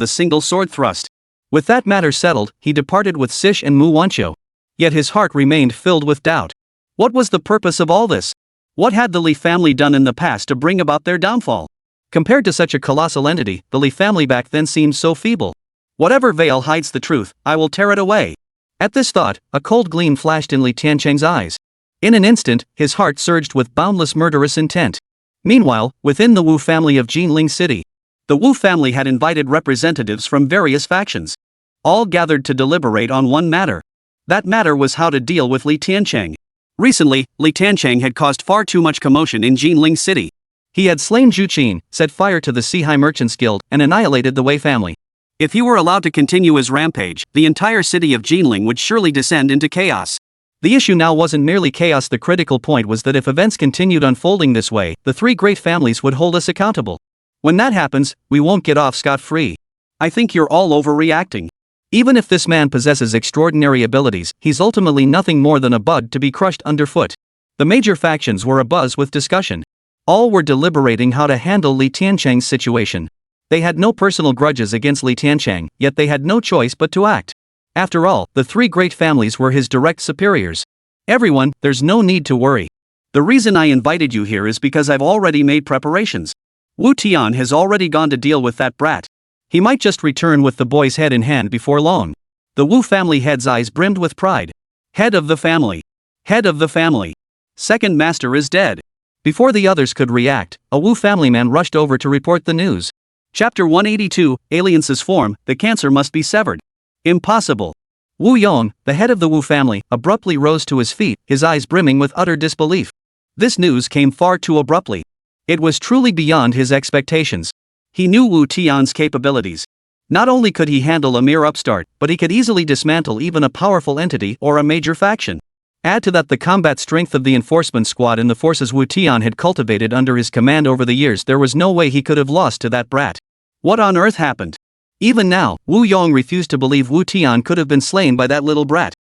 a single sword thrust. With that matter settled, he departed with Sish and Mu Wanqiu. Yet his heart remained filled with doubt. What was the purpose of all this? What had the Li family done in the past to bring about their downfall? Compared to such a colossal entity, the Li family back then seemed so feeble. Whatever veil hides the truth, I will tear it away. At this thought, a cold gleam flashed in Li Tiancheng's eyes. In an instant, his heart surged with boundless murderous intent. Meanwhile, within the Wu family of Jinling City, the Wu family had invited representatives from various factions. All gathered to deliberate on one matter. That matter was how to deal with Li Tiancheng. Recently, Li Tiancheng had caused far too much commotion in Jinling City. He had slain Zhu Qin, set fire to the Sihai Merchants Guild, and annihilated the Wei family. If he were allowed to continue his rampage, the entire city of Jinling would surely descend into chaos. The issue now wasn't merely chaos, the critical point was that if events continued unfolding this way, the three great families would hold us accountable. When that happens, we won't get off scot-free. I think you're all overreacting. Even if this man possesses extraordinary abilities, he's ultimately nothing more than a bud to be crushed underfoot. The major factions were abuzz with discussion. All were deliberating how to handle Li Tiancheng's situation. They had no personal grudges against Li Tiancheng, yet they had no choice but to act. After all, the three great families were his direct superiors. Everyone, there's no need to worry. The reason I invited you here is because I've already made preparations. Wu Tian has already gone to deal with that brat. He might just return with the boy's head in hand before long. The Wu family head's eyes brimmed with pride. Head of the family. Head of the family. Second master is dead. Before the others could react, a Wu family man rushed over to report the news. Chapter 182, Alience's form, the cancer must be severed. Impossible. Wu Yong, the head of the Wu family, abruptly rose to his feet, his eyes brimming with utter disbelief. This news came far too abruptly. It was truly beyond his expectations. He knew Wu Tian's capabilities. Not only could he handle a mere upstart, but he could easily dismantle even a powerful entity or a major faction. Add to that the combat strength of the enforcement squad and the forces Wu Tian had cultivated under his command over the years, there was no way he could have lost to that brat. What on earth happened? Even now, Wu Yong refused to believe Wu Tian could have been slain by that little brat.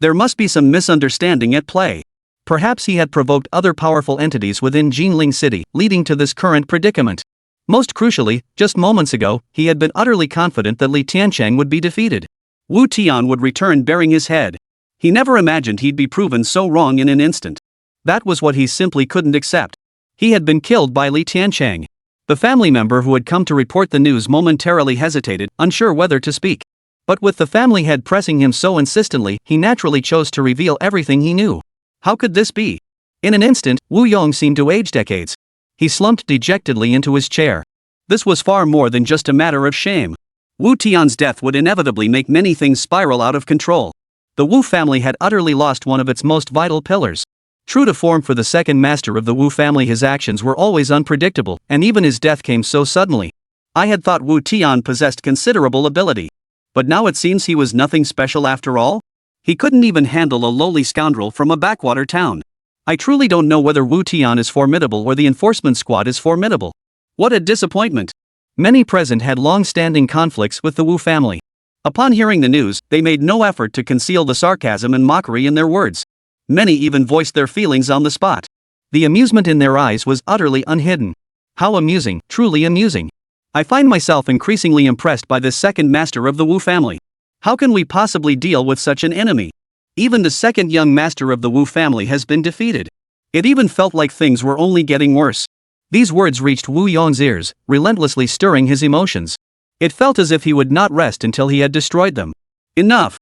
There must be some misunderstanding at play. Perhaps he had provoked other powerful entities within Jinling City, leading to this current predicament. Most crucially, just moments ago, he had been utterly confident that Li Tiancheng would be defeated. Wu Tian would return bearing his head. He never imagined he'd be proven so wrong in an instant. That was what he simply couldn't accept. He had been killed by Li Tiancheng. The family member who had come to report the news momentarily hesitated, unsure whether to speak. But with the family head pressing him so insistently, he naturally chose to reveal everything he knew. How could this be? In an instant, Wu Yong seemed to age decades. He slumped dejectedly into his chair. This was far more than just a matter of shame. Wu Tian's death would inevitably make many things spiral out of control. The Wu family had utterly lost one of its most vital pillars. True to form for the second master of the Wu family, his actions were always unpredictable, and even his death came so suddenly. I had thought Wu Tian possessed considerable ability. But now it seems he was nothing special after all? He couldn't even handle a lowly scoundrel from a backwater town. I truly don't know whether Wu Tian is formidable or the enforcement squad is formidable. What a disappointment. Many present had long-standing conflicts with the Wu family. Upon hearing the news, they made no effort to conceal the sarcasm and mockery in their words. Many even voiced their feelings on the spot. The amusement in their eyes was utterly unhidden. How amusing, truly amusing. I find myself increasingly impressed by this second master of the Wu family. How can we possibly deal with such an enemy? Even the second young master of the Wu family has been defeated. It even felt like things were only getting worse. These words reached Wu Yong's ears, relentlessly stirring his emotions. It felt as if he would not rest until he had destroyed them. Enough!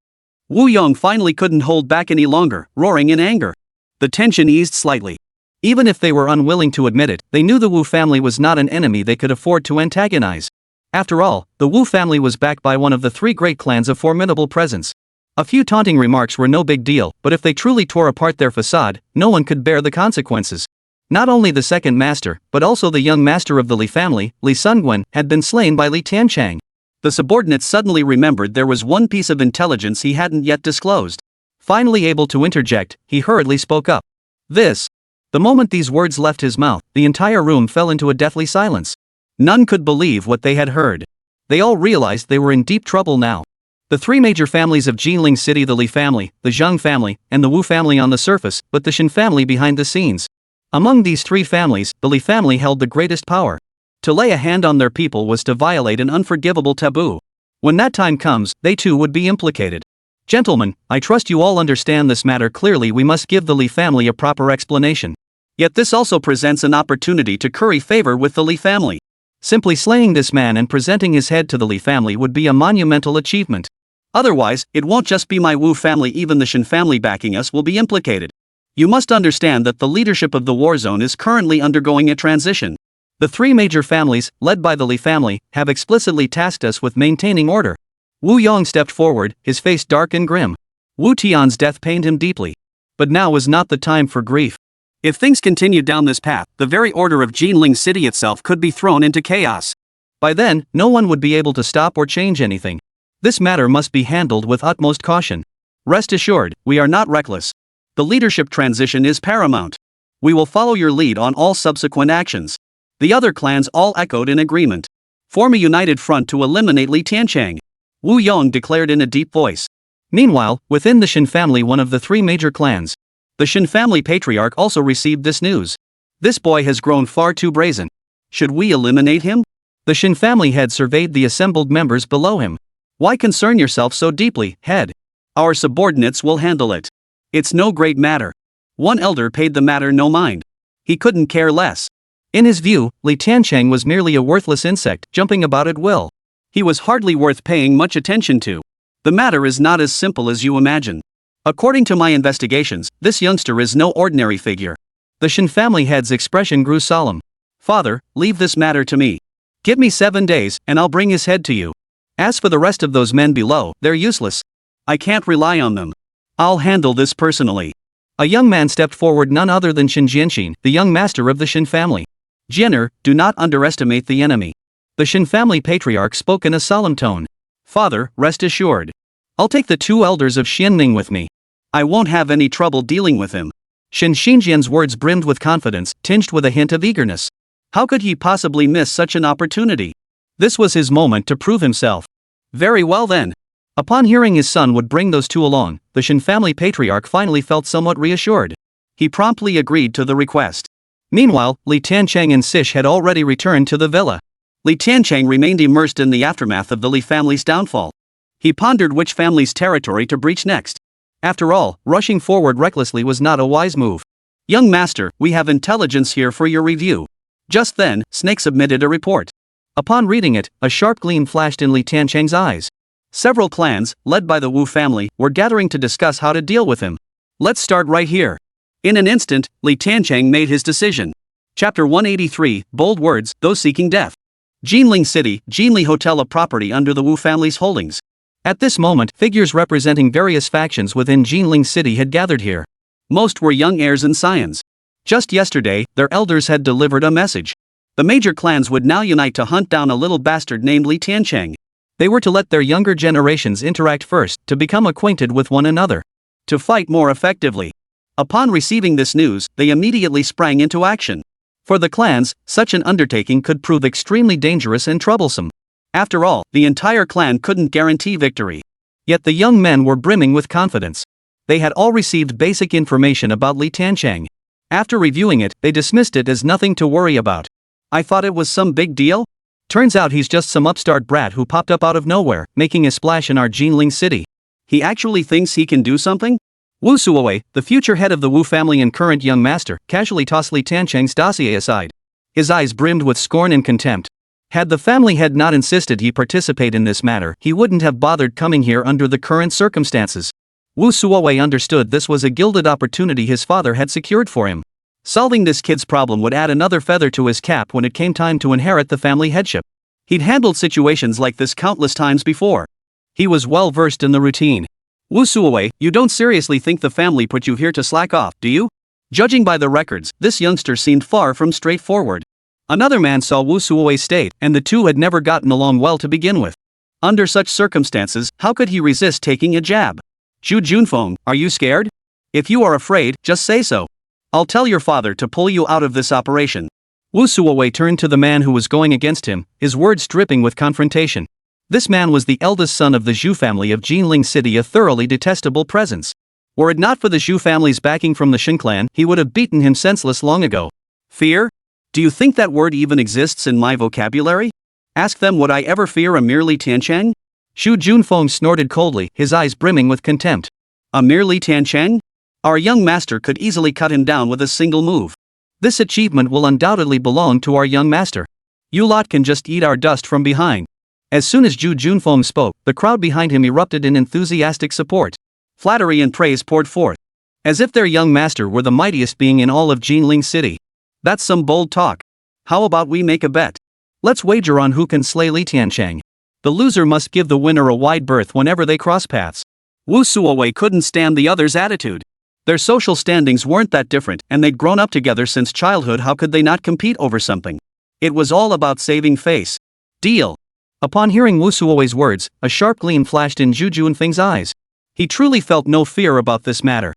Wu Yong finally couldn't hold back any longer, roaring in anger. The tension eased slightly. Even if they were unwilling to admit it, they knew the Wu family was not an enemy they could afford to antagonize. After all, the Wu family was backed by one of the three great clans of formidable presence. A few taunting remarks were no big deal, but if they truly tore apart their facade, no one could bear the consequences. Not only the second master, but also the young master of the Li family, Li Sungwen, had been slain by Li Tiancheng. The subordinate suddenly remembered there was one piece of intelligence he hadn't yet disclosed. Finally able to interject, he hurriedly spoke up. This. The moment these words left his mouth, the entire room fell into a deathly silence. None could believe what they had heard. They all realized they were in deep trouble now. The three major families of Jinling City, the Li family, the Zheng family, and the Wu family on the surface, but the Chen family behind the scenes. Among these three families, the Li family held the greatest power. To lay a hand on their people was to violate an unforgivable taboo. When that time comes, they too would be implicated. Gentlemen, I trust you all understand this matter clearly. We must give the Li family a proper explanation. Yet this also presents an opportunity to curry favor with the Li family. Simply slaying this man and presenting his head to the Li family would be a monumental achievement. Otherwise, it won't just be my Wu family, even the Chen family backing us will be implicated. You must understand that the leadership of the war zone is currently undergoing a transition. The three major families, led by the Li family, have explicitly tasked us with maintaining order. Wu Yong stepped forward, his face dark and grim. Wu Tian's death pained him deeply. But now was not the time for grief. If things continued down this path, the very order of Jinling City itself could be thrown into chaos. By then, no one would be able to stop or change anything. This matter must be handled with utmost caution. Rest assured, we are not reckless. The leadership transition is paramount. We will follow your lead on all subsequent actions. The other clans all echoed in agreement. Form a united front to eliminate Li Tiancheng, Wu Yong declared in a deep voice. Meanwhile, within the Chen family, one of the three major clans, the Chen family patriarch, also received this news. This boy has grown far too brazen. Should we eliminate him? The Chen family head surveyed the assembled members below him. Why concern yourself so deeply, head? Our subordinates will handle it. It's no great matter. One elder paid the matter no mind. He couldn't care less. In his view, Li Tiancheng was merely a worthless insect, jumping about at will. He was hardly worth paying much attention to. The matter is not as simple as you imagine. According to my investigations, this youngster is no ordinary figure. The Chen family head's expression grew solemn. Father, leave this matter to me. Give me 7 days, and I'll bring his head to you. As for the rest of those men below, they're useless. I can't rely on them. I'll handle this personally. A young man stepped forward, none other than Chen Jianxin, the young master of the Chen family. Jianer, do not underestimate the enemy. The Chen family patriarch spoke in a solemn tone. Father, rest assured. I'll take the 2 elders of Xianning with me. I won't have any trouble dealing with him. Shen Xinjian's words brimmed with confidence, tinged with a hint of eagerness. How could he possibly miss such an opportunity? This was his moment to prove himself. Very well then. Upon hearing his son would bring those 2 along, the Chen family patriarch finally felt somewhat reassured. He promptly agreed to the request. Meanwhile, Li Tiancheng and Sish had already returned to the villa. Li Tiancheng remained immersed in the aftermath of the Li family's downfall. He pondered which family's territory to breach next. After all, rushing forward recklessly was not a wise move. Young master, we have intelligence here for your review. Just then, Snake submitted a report. Upon reading it, a sharp gleam flashed in Li Tiancheng's eyes. Several clans, led by the Wu family, were gathering to discuss how to deal with him. Let's start right here. In an instant, Li Tiancheng made his decision. Chapter 183, Bold Words, Those Seeking Death. Jinling City, Jinli Hotel, a property under the Wu family's holdings. At this moment, figures representing various factions within Jinling City had gathered here. Most were young heirs and scions. Just yesterday, their elders had delivered a message. The major clans would now unite to hunt down a little bastard named Li Tiancheng. They were to let their younger generations interact first, to become acquainted with one another, to fight more effectively. Upon receiving this news, they immediately sprang into action. For the clans, such an undertaking could prove extremely dangerous and troublesome. After all, the entire clan couldn't guarantee victory. Yet the young men were brimming with confidence. They had all received basic information about Li Tiancheng. After reviewing it, they dismissed it as nothing to worry about. I thought it was some big deal? Turns out he's just some upstart brat who popped up out of nowhere, making a splash in our Jinling City. He actually thinks he can do something? Wu Suowei, the future head of the Wu family and current young master, casually tossed Li Tiancheng's dossier aside. His eyes brimmed with scorn and contempt. Had the family head not insisted he participate in this matter, he wouldn't have bothered coming here under the current circumstances. Wu Suowei understood this was a gilded opportunity his father had secured for him. Solving this kid's problem would add another feather to his cap when it came time to inherit the family headship. He'd handled situations like this countless times before. He was well versed in the routine. Wu Suowei, you don't seriously think the family put you here to slack off, do you? Judging by the records, this youngster seemed far from straightforward. Another man saw Wu Suowei's state, and the two had never gotten along well to begin with. Under such circumstances, how could he resist taking a jab? Zhu Junfeng, are you scared? If you are afraid, just say so. I'll tell your father to pull you out of this operation. Wu Suowei turned to the man who was going against him, his words dripping with confrontation. This man was the eldest son of the Zhu family of Jinling City, a thoroughly detestable presence. Were it not for the Zhu family's backing from the Shen clan, he would have beaten him senseless long ago. Fear? Do you think that word even exists in my vocabulary? Ask them, would I ever fear a merely Tiancheng? Zhu Junfeng snorted coldly, his eyes brimming with contempt. A merely Tiancheng? Our young master could easily cut him down with a single move. This achievement will undoubtedly belong to our young master. You lot can just eat our dust from behind. As soon as Zhu Junfeng spoke, the crowd behind him erupted in enthusiastic support. Flattery and praise poured forth. As if their young master were the mightiest being in all of Jinling City. That's some bold talk. How about we make a bet? Let's wager on who can slay Li Tiancheng. The loser must give the winner a wide berth whenever they cross paths. Wu Suowei couldn't stand the other's attitude. Their social standings weren't that different, and they'd grown up together since childhood. How could they not compete over something? It was all about saving face. Deal. Upon hearing Wu Suowei's words, a sharp gleam flashed in Zhu Junfeng's eyes. He truly felt no fear about this matter.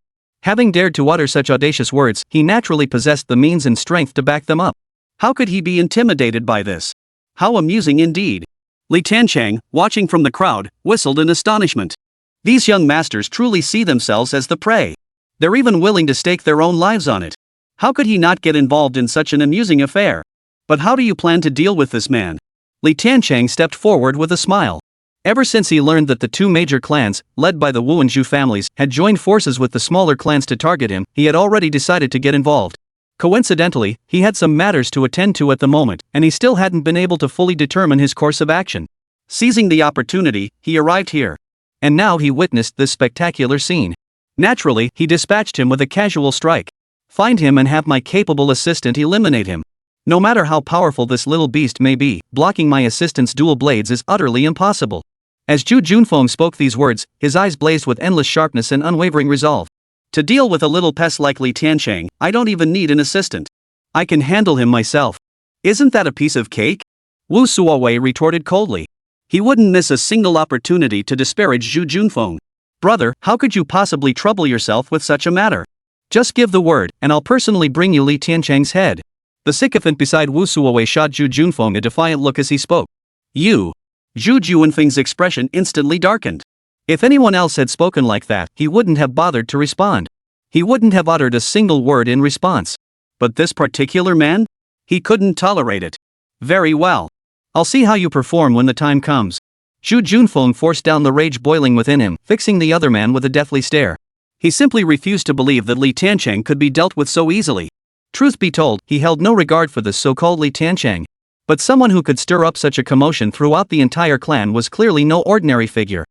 Having dared to utter such audacious words, he naturally possessed the means and strength to back them up. How could he be intimidated by this? How amusing indeed. Li Tiancheng, watching from the crowd, whistled in astonishment. These young masters truly see themselves as the prey. They're even willing to stake their own lives on it. How could he not get involved in such an amusing affair? But how do you plan to deal with this man? Li Tiancheng stepped forward with a smile. Ever since he learned that the two major clans, led by the Wu and Zhu families, had joined forces with the smaller clans to target him, he had already decided to get involved. Coincidentally, he had some matters to attend to at the moment, and he still hadn't been able to fully determine his course of action. Seizing the opportunity, he arrived here. And now he witnessed this spectacular scene. Naturally, he dispatched him with a casual strike. Find him and have my capable assistant eliminate him. No matter how powerful this little beast may be, blocking my assistant's dual blades is utterly impossible. As Zhu Junfeng spoke these words, his eyes blazed with endless sharpness and unwavering resolve. To deal with a little pest like Li Tiancheng, I don't even need an assistant. I can handle him myself. Isn't that a piece of cake? Wu Suowei retorted coldly. He wouldn't miss a single opportunity to disparage Zhu Junfeng. Brother, how could you possibly trouble yourself with such a matter? Just give the word, and I'll personally bring you Li Tiancheng's head. The sycophant beside Wu Suowei shot Zhu Junfeng a defiant look as he spoke. You. Zhu Junfeng's expression instantly darkened. If anyone else had spoken like that, he wouldn't have bothered to respond. He wouldn't have uttered a single word in response. But this particular man? He couldn't tolerate it. Very well. I'll see how you perform when the time comes. Zhu Junfeng forced down the rage boiling within him, fixing the other man with a deathly stare. He simply refused to believe that Li Tiancheng could be dealt with so easily. Truth be told, he held no regard for this so-called Li Tiancheng. But someone who could stir up such a commotion throughout the entire clan was clearly no ordinary figure.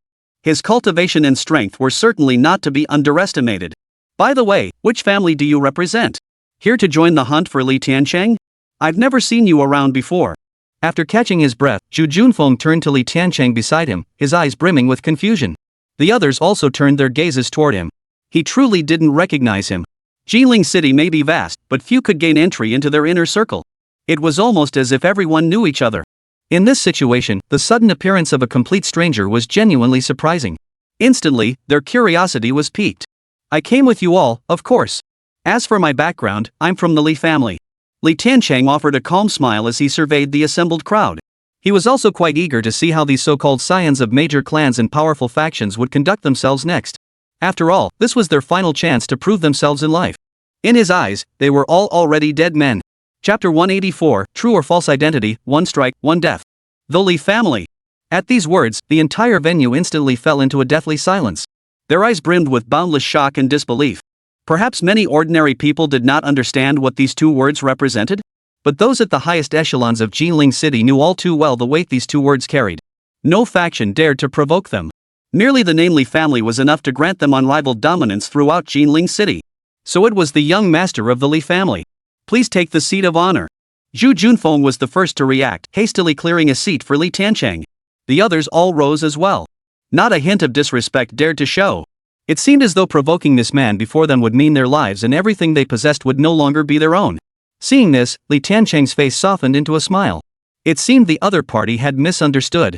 His cultivation and strength were certainly not to be underestimated. By the way, which family do you represent? Here to join the hunt for Li Tiancheng? I've never seen you around before. After catching his breath, Zhu Junfeng turned to Li Tiancheng beside him, his eyes brimming with confusion. The others also turned their gazes toward him. He truly didn't recognize him. Jinling City may be vast, but few could gain entry into their inner circle. It was almost as if everyone knew each other. In this situation, the sudden appearance of a complete stranger was genuinely surprising. Instantly, their curiosity was piqued. I came with you all, of course. As for my background, I'm from the Li family. Li Tiancheng offered a calm smile as he surveyed the assembled crowd. He was also quite eager to see how these so-called scions of major clans and powerful factions would conduct themselves next. After all, this was their final chance to prove themselves in life. In his eyes, they were all already dead men. Chapter 184, True or False Identity, One Strike, One Death. The Li family. At these words, the entire venue instantly fell into a deathly silence. Their eyes brimmed with boundless shock and disbelief. Perhaps many ordinary people did not understand what these two words represented? But those at the highest echelons of Jinling City knew all too well the weight these two words carried. No faction dared to provoke them. Merely the namely family was enough to grant them unrivaled dominance throughout Jinling City. So it was the young master of the Li family. Please take the seat of honor. Zhu Junfeng was the first to react, hastily clearing a seat for Li Tiancheng. The others all rose as well. Not a hint of disrespect dared to show. It seemed as though provoking this man before them would mean their lives and everything they possessed would no longer be their own. Seeing this, Li Tiancheng's face softened into a smile. It seemed the other party had misunderstood.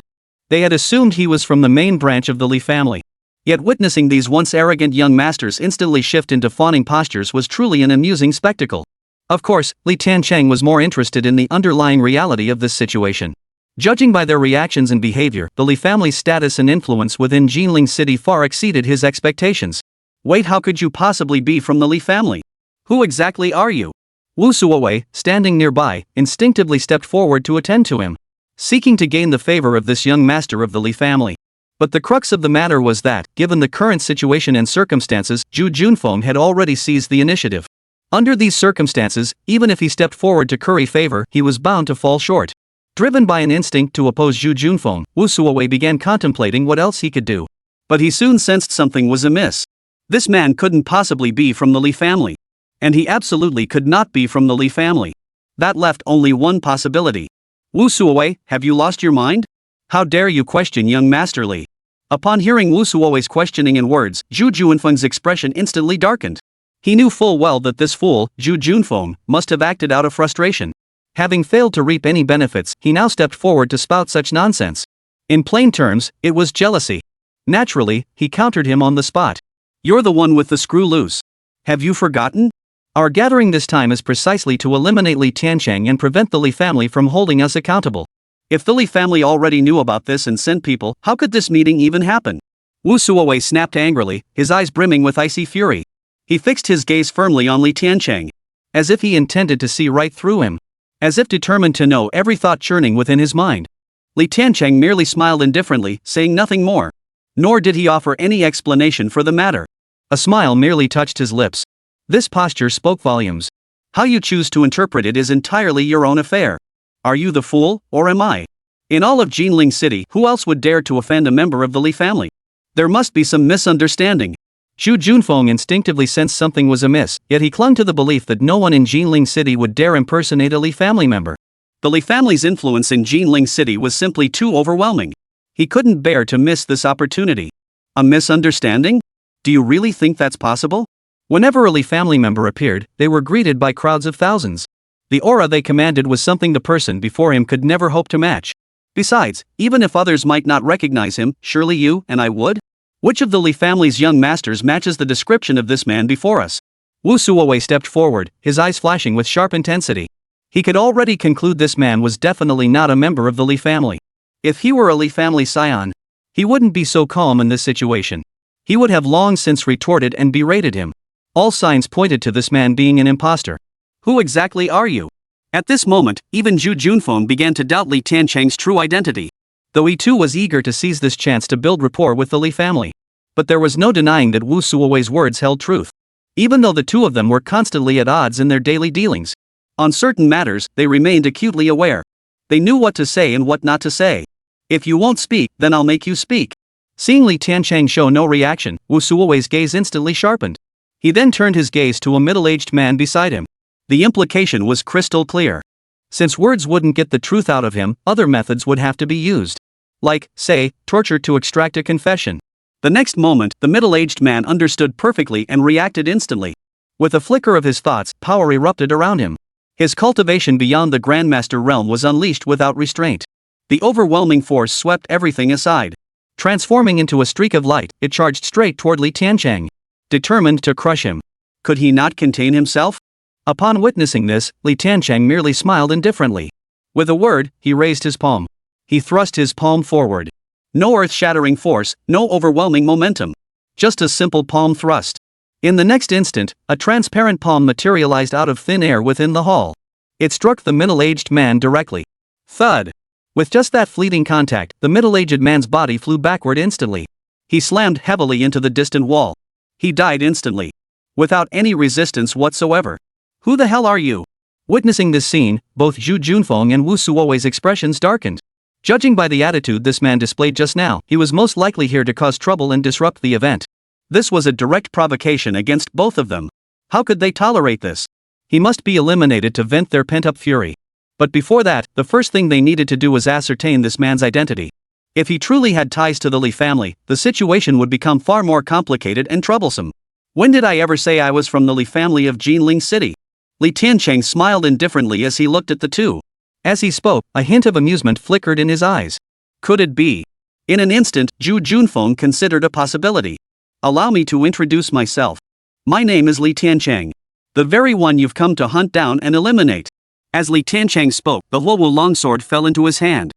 They had assumed he was from the main branch of the Li family. Yet witnessing these once arrogant young masters instantly shift into fawning postures was truly an amusing spectacle. Of course, Li Tiancheng was more interested in the underlying reality of this situation. Judging by their reactions and behavior, the Li family's status and influence within Jinling City far exceeded his expectations. Wait, how could you possibly be from the Li family? Who exactly are you? Wu Suowei, standing nearby, instinctively stepped forward to attend to him, seeking to gain the favor of this young master of the Li family. But the crux of the matter was that, given the current situation and circumstances, Zhu Junfeng had already seized the initiative. Under these circumstances, even if he stepped forward to curry favor, he was bound to fall short. Driven by an instinct to oppose Zhu Junfeng, Wu Suowei began contemplating what else he could do. But he soon sensed something was amiss. This man couldn't possibly be from the Li family. And he absolutely could not be from the Li family. That left only one possibility. Wu Suowei, have you lost your mind? How dare you question young Master Li? Upon hearing Wu Suowei's questioning in words, Zhu Junfeng's expression instantly darkened. He knew full well that this fool, Zhu Junfeng, must have acted out of frustration. Having failed to reap any benefits, he now stepped forward to spout such nonsense. In plain terms, it was jealousy. Naturally, he countered him on the spot. You're the one with the screw loose. Have you forgotten? Our gathering this time is precisely to eliminate Li Tiancheng and prevent the Li family from holding us accountable. If the Li family already knew about this and sent people, how could this meeting even happen? Wu Suowei snapped angrily, his eyes brimming with icy fury. He fixed his gaze firmly on Li Tiancheng, as if he intended to see right through him, as if determined to know every thought churning within his mind. Li Tiancheng merely smiled indifferently, saying nothing more. Nor did he offer any explanation for the matter. A smile merely touched his lips. This posture spoke volumes. How you choose to interpret it is entirely your own affair. Are you the fool, or am I? In all of Jinling City, who else would dare to offend a member of the Li family? There must be some misunderstanding. Zhu Junfeng instinctively sensed something was amiss, yet he clung to the belief that no one in Jinling City would dare impersonate a Li family member. The Li family's influence in Jinling City was simply too overwhelming. He couldn't bear to miss this opportunity. A misunderstanding? Do you really think that's possible? Whenever a Li family member appeared, they were greeted by crowds of thousands. The aura they commanded was something the person before him could never hope to match. Besides, even if others might not recognize him, surely you and I would? Which of the Li family's young masters matches the description of this man before us? Wu Suowei stepped forward, his eyes flashing with sharp intensity. He could already conclude this man was definitely not a member of the Li family. If he were a Li family scion, he wouldn't be so calm in this situation. He would have long since retorted and berated him. All signs pointed to this man being an imposter. Who exactly are you? At this moment, even Zhu Junfeng began to doubt Li Tiancheng's true identity, though he too was eager to seize this chance to build rapport with the Li family. But there was no denying that Wu Suowei's words held truth. Even though the two of them were constantly at odds in their daily dealings, on certain matters, they remained acutely aware. They knew what to say and what not to say. If you won't speak, then I'll make you speak. Seeing Li Tiancheng show no reaction, Wu Suowei's gaze instantly sharpened. He then turned his gaze to a middle-aged man beside him. The implication was crystal clear. Since words wouldn't get the truth out of him, other methods would have to be used. Like, say, torture to extract a confession. The next moment, the middle-aged man understood perfectly and reacted instantly. With a flicker of his thoughts, power erupted around him. His cultivation beyond the Grandmaster realm was unleashed without restraint. The overwhelming force swept everything aside. Transforming into a streak of light, it charged straight toward Li Tiancheng, determined to crush him. Could he not contain himself? Upon witnessing this, Li Tiancheng merely smiled indifferently. With a word, he raised his palm. He thrust his palm forward. No earth-shattering force, no overwhelming momentum. Just a simple palm thrust. In the next instant, a transparent palm materialized out of thin air within the hall. It struck the middle-aged man directly. Thud! With just that fleeting contact, the middle-aged man's body flew backward instantly. He slammed heavily into the distant wall. He died instantly, without any resistance whatsoever. Who the hell are you? Witnessing this scene, both Zhu Junfeng and Wu Suowei's expressions darkened. Judging by the attitude this man displayed just now, he was most likely here to cause trouble and disrupt the event. This was a direct provocation against both of them. How could they tolerate this? He must be eliminated to vent their pent-up fury. But before that, the first thing they needed to do was ascertain this man's identity. If he truly had ties to the Li family, the situation would become far more complicated and troublesome. When did I ever say I was from the Li family of Jinling City? Li Tiancheng smiled indifferently as he looked at the two. As he spoke, a hint of amusement flickered in his eyes. Could it be? In an instant, Zhu Junfeng considered a possibility. Allow me to introduce myself. My name is Li Tiancheng. The very one you've come to hunt down and eliminate. As Li Tiancheng spoke, the Huowu longsword fell into his hand.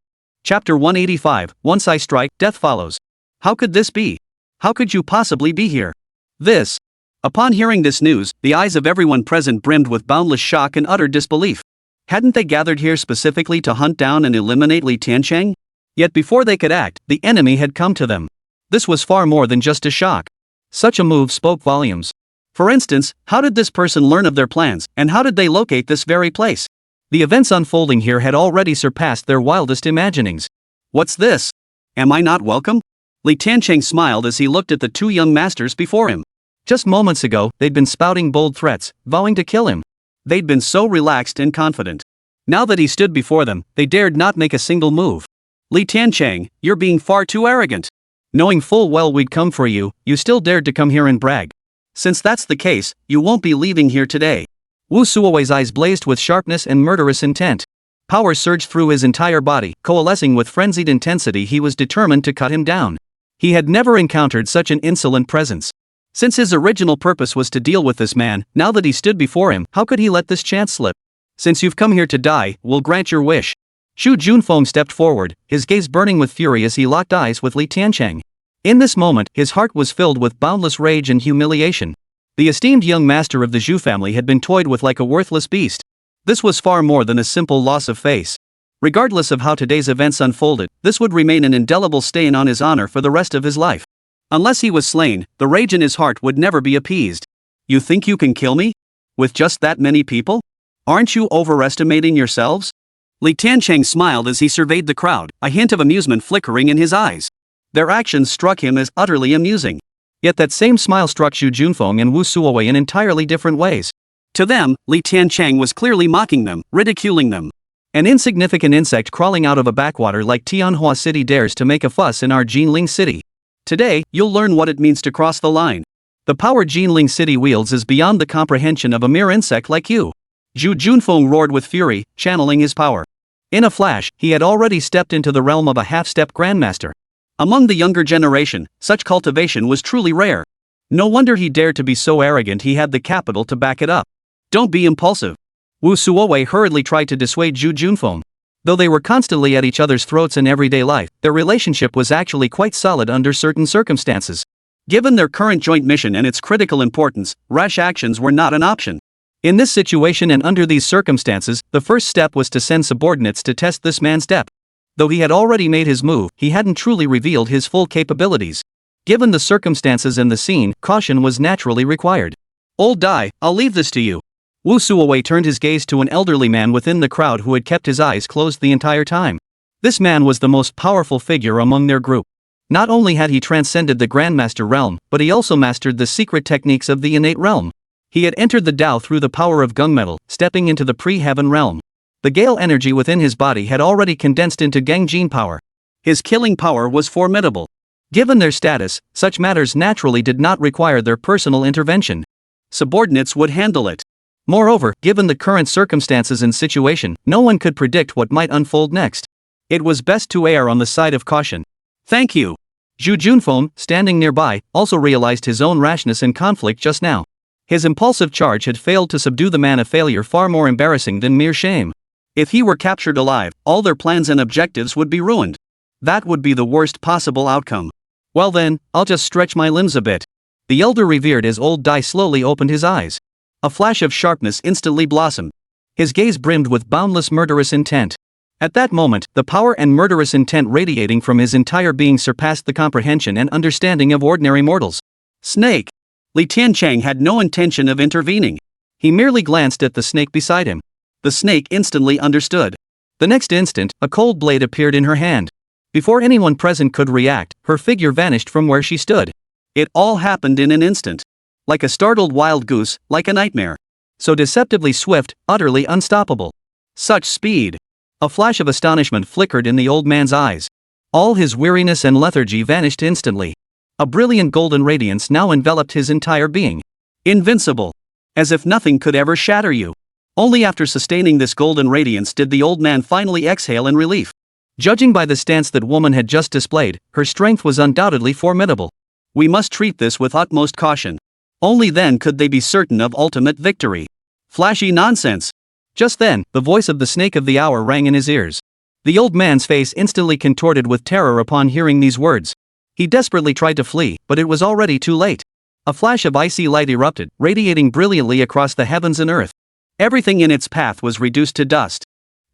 Chapter 185, Once I strike, death follows. How could this be? How could you possibly be here? This. Upon hearing this news, the eyes of everyone present brimmed with boundless shock and utter disbelief. Hadn't they gathered here specifically to hunt down and eliminate Li Tiancheng? Yet before they could act, the enemy had come to them. This was far more than just a shock. Such a move spoke volumes. For instance, how did this person learn of their plans, and how did they locate this very place? The events unfolding here had already surpassed their wildest imaginings. What's this? Am I not welcome? Li Tiancheng smiled as he looked at the two young masters before him. Just moments ago, they'd been spouting bold threats, vowing to kill him. They'd been so relaxed and confident. Now that he stood before them, they dared not make a single move. Li Tiancheng, you're being far too arrogant. Knowing full well we'd come for you, you still dared to come here and brag. Since that's the case, you won't be leaving here today. Wu Suowei's eyes blazed with sharpness and murderous intent. Power surged through his entire body, coalescing with frenzied intensity. He was determined to cut him down. He had never encountered such an insolent presence. Since his original purpose was to deal with this man, now that he stood before him, how could he let this chance slip? Since you've come here to die, we'll grant your wish. Zhu Junfeng stepped forward, his gaze burning with fury as he locked eyes with Li Tiancheng. In this moment, his heart was filled with boundless rage and humiliation. The esteemed young master of the Zhu family had been toyed with like a worthless beast. This was far more than a simple loss of face. Regardless of how today's events unfolded, this would remain an indelible stain on his honor for the rest of his life. Unless he was slain, the rage in his heart would never be appeased. You think you can kill me? With just that many people? Aren't you overestimating yourselves? Li Tiancheng smiled as he surveyed the crowd, a hint of amusement flickering in his eyes. Their actions struck him as utterly amusing. Yet that same smile struck Zhu Junfeng and Wu Suowei in entirely different ways. To them, Li Tiancheng was clearly mocking them, ridiculing them. An insignificant insect crawling out of a backwater like Tianhua City dares to make a fuss in our Jinling City. Today, you'll learn what it means to cross the line. The power Jinling City wields is beyond the comprehension of a mere insect like you. Zhu Junfeng roared with fury, channeling his power. In a flash, he had already stepped into the realm of a half-step grandmaster. Among the younger generation, such cultivation was truly rare. No wonder he dared to be so arrogant. He had the capital to back it up. Don't be impulsive. Wu Suowei hurriedly tried to dissuade Zhu Junfeng. Though they were constantly at each other's throats in everyday life, their relationship was actually quite solid under certain circumstances. Given their current joint mission and its critical importance, rash actions were not an option. In this situation and under these circumstances, the first step was to send subordinates to test this man's depth. Though he had already made his move, he hadn't truly revealed his full capabilities. Given the circumstances and the scene, caution was naturally required. Old Dai, I'll leave this to you. Wu Suowei turned his gaze to an elderly man within the crowd who had kept his eyes closed the entire time. This man was the most powerful figure among their group. Not only had he transcended the Grandmaster realm, but he also mastered the secret techniques of the innate realm. He had entered the Tao through the power of gunmetal, stepping into the pre-heaven realm. The Gale energy within his body had already condensed into Gangjin power. His killing power was formidable. Given their status, such matters naturally did not require their personal intervention. Subordinates would handle it. Moreover, given the current circumstances and situation, no one could predict what might unfold next. It was best to err on the side of caution. Thank you. Zhu Junfeng, standing nearby, also realized his own rashness and conflict just now. His impulsive charge had failed to subdue the man, a failure far more embarrassing than mere shame. If he were captured alive, all their plans and objectives would be ruined. That would be the worst possible outcome. Well then, I'll just stretch my limbs a bit. The elder revered as old Dai slowly opened his eyes. A flash of sharpness instantly blossomed. His gaze brimmed with boundless murderous intent. At that moment, the power and murderous intent radiating from his entire being surpassed the comprehension and understanding of ordinary mortals. Snake! Li Tiancheng had no intention of intervening. He merely glanced at the snake beside him. The snake instantly understood. The next instant, a cold blade appeared in her hand. Before anyone present could react, her figure vanished from where she stood. It all happened in an instant. Like a startled wild goose, like a nightmare. So deceptively swift, utterly unstoppable. Such speed. A flash of astonishment flickered in the old man's eyes. All his weariness and lethargy vanished instantly. A brilliant golden radiance now enveloped his entire being. Invincible. As if nothing could ever shatter you. Only after sustaining this golden radiance did the old man finally exhale in relief. Judging by the stance that woman had just displayed, her strength was undoubtedly formidable. We must treat this with utmost caution. Only then could they be certain of ultimate victory. Flashy nonsense. Just then, the voice of the snake of the hour rang in his ears. The old man's face instantly contorted with terror upon hearing these words. He desperately tried to flee, but it was already too late. A flash of icy light erupted, radiating brilliantly across the heavens and earth. Everything in its path was reduced to dust.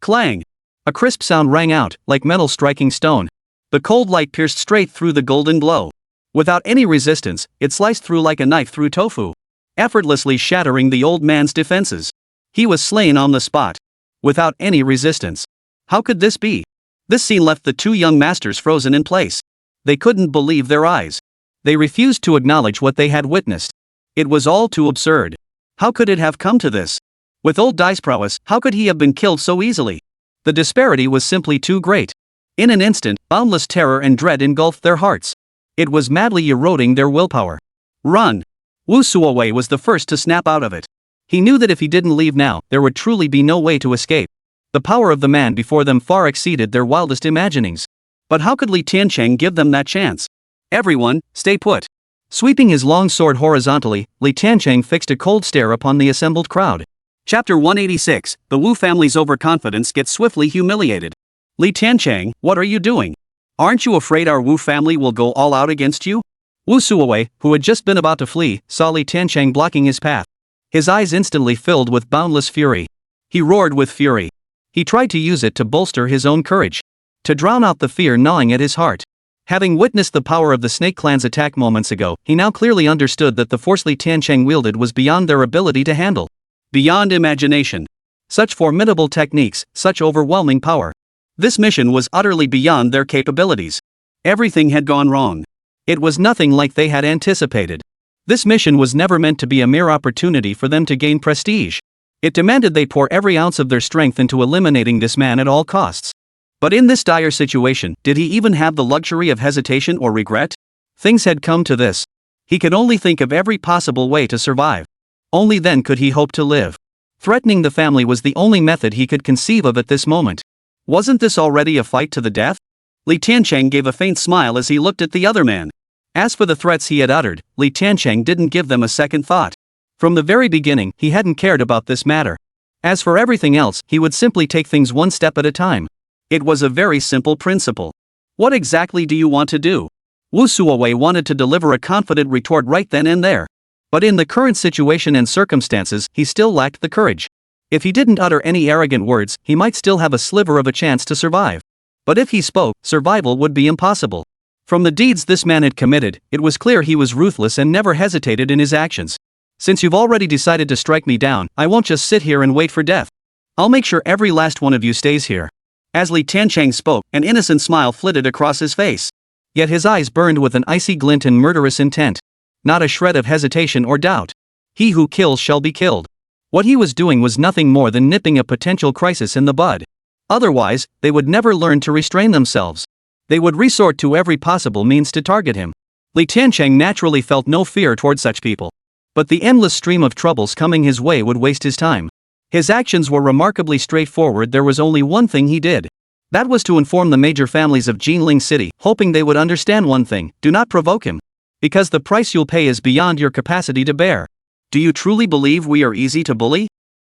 Clang! A crisp sound rang out, like metal striking stone. The cold light pierced straight through the golden glow. Without any resistance, it sliced through like a knife through tofu, effortlessly shattering the old man's defenses. He was slain on the spot. Without any resistance. How could this be? This scene left the two young masters frozen in place. They couldn't believe their eyes. They refused to acknowledge what they had witnessed. It was all too absurd. How could it have come to this? With old Dai's prowess, how could he have been killed so easily? The disparity was simply too great. In an instant, boundless terror and dread engulfed their hearts. It was madly eroding their willpower. Run! Wu Suowei was the first to snap out of it. He knew that if he didn't leave now, there would truly be no way to escape. The power of the man before them far exceeded their wildest imaginings. But how could Li Tiancheng give them that chance? Everyone, stay put. Sweeping his long sword horizontally, Li Tiancheng fixed a cold stare upon the assembled crowd. Chapter 186, The Wu family's overconfidence gets swiftly humiliated. Li Tiancheng, what are you doing? Aren't you afraid our Wu family will go all out against you? Wu Suowei, who had just been about to flee, saw Li Tiancheng blocking his path. His eyes instantly filled with boundless fury. He roared with fury. He tried to use it to bolster his own courage. To drown out the fear gnawing at his heart. Having witnessed the power of the Snake Clan's attack moments ago, he now clearly understood that the force Li Tiancheng wielded was beyond their ability to handle. Beyond imagination. Such formidable techniques, such overwhelming power. This mission was utterly beyond their capabilities. Everything had gone wrong. It was nothing like they had anticipated. This mission was never meant to be a mere opportunity for them to gain prestige. It demanded they pour every ounce of their strength into eliminating this man at all costs. But in this dire situation, did he even have the luxury of hesitation or regret? Things had come to this. He could only think of every possible way to survive. Only then could he hope to live. Threatening the family was the only method he could conceive of at this moment. Wasn't this already a fight to the death? Li Tiancheng gave a faint smile as he looked at the other man. As for the threats he had uttered, Li Tiancheng didn't give them a second thought. From the very beginning, he hadn't cared about this matter. As for everything else, he would simply take things one step at a time. It was a very simple principle. What exactly do you want to do? Wu Suowei wanted to deliver a confident retort right then and there. But in the current situation and circumstances, he still lacked the courage. If he didn't utter any arrogant words, he might still have a sliver of a chance to survive. But if he spoke, survival would be impossible. From the deeds this man had committed, it was clear he was ruthless and never hesitated in his actions. Since you've already decided to strike me down, I won't just sit here and wait for death. I'll make sure every last one of you stays here. As Li Tiancheng spoke, an innocent smile flitted across his face. Yet his eyes burned with an icy glint and murderous intent. Not a shred of hesitation or doubt. He who kills shall be killed. What he was doing was nothing more than nipping a potential crisis in the bud. Otherwise, they would never learn to restrain themselves. They would resort to every possible means to target him. Li Tiancheng naturally felt no fear toward such people. But the endless stream of troubles coming his way would waste his time. His actions were remarkably straightforward. There was only one thing he did. That was to inform the major families of Jinling City, hoping they would understand one thing: do not provoke him. Because the price you'll pay is beyond your capacity to bear. Do you truly believe we are easy to bully?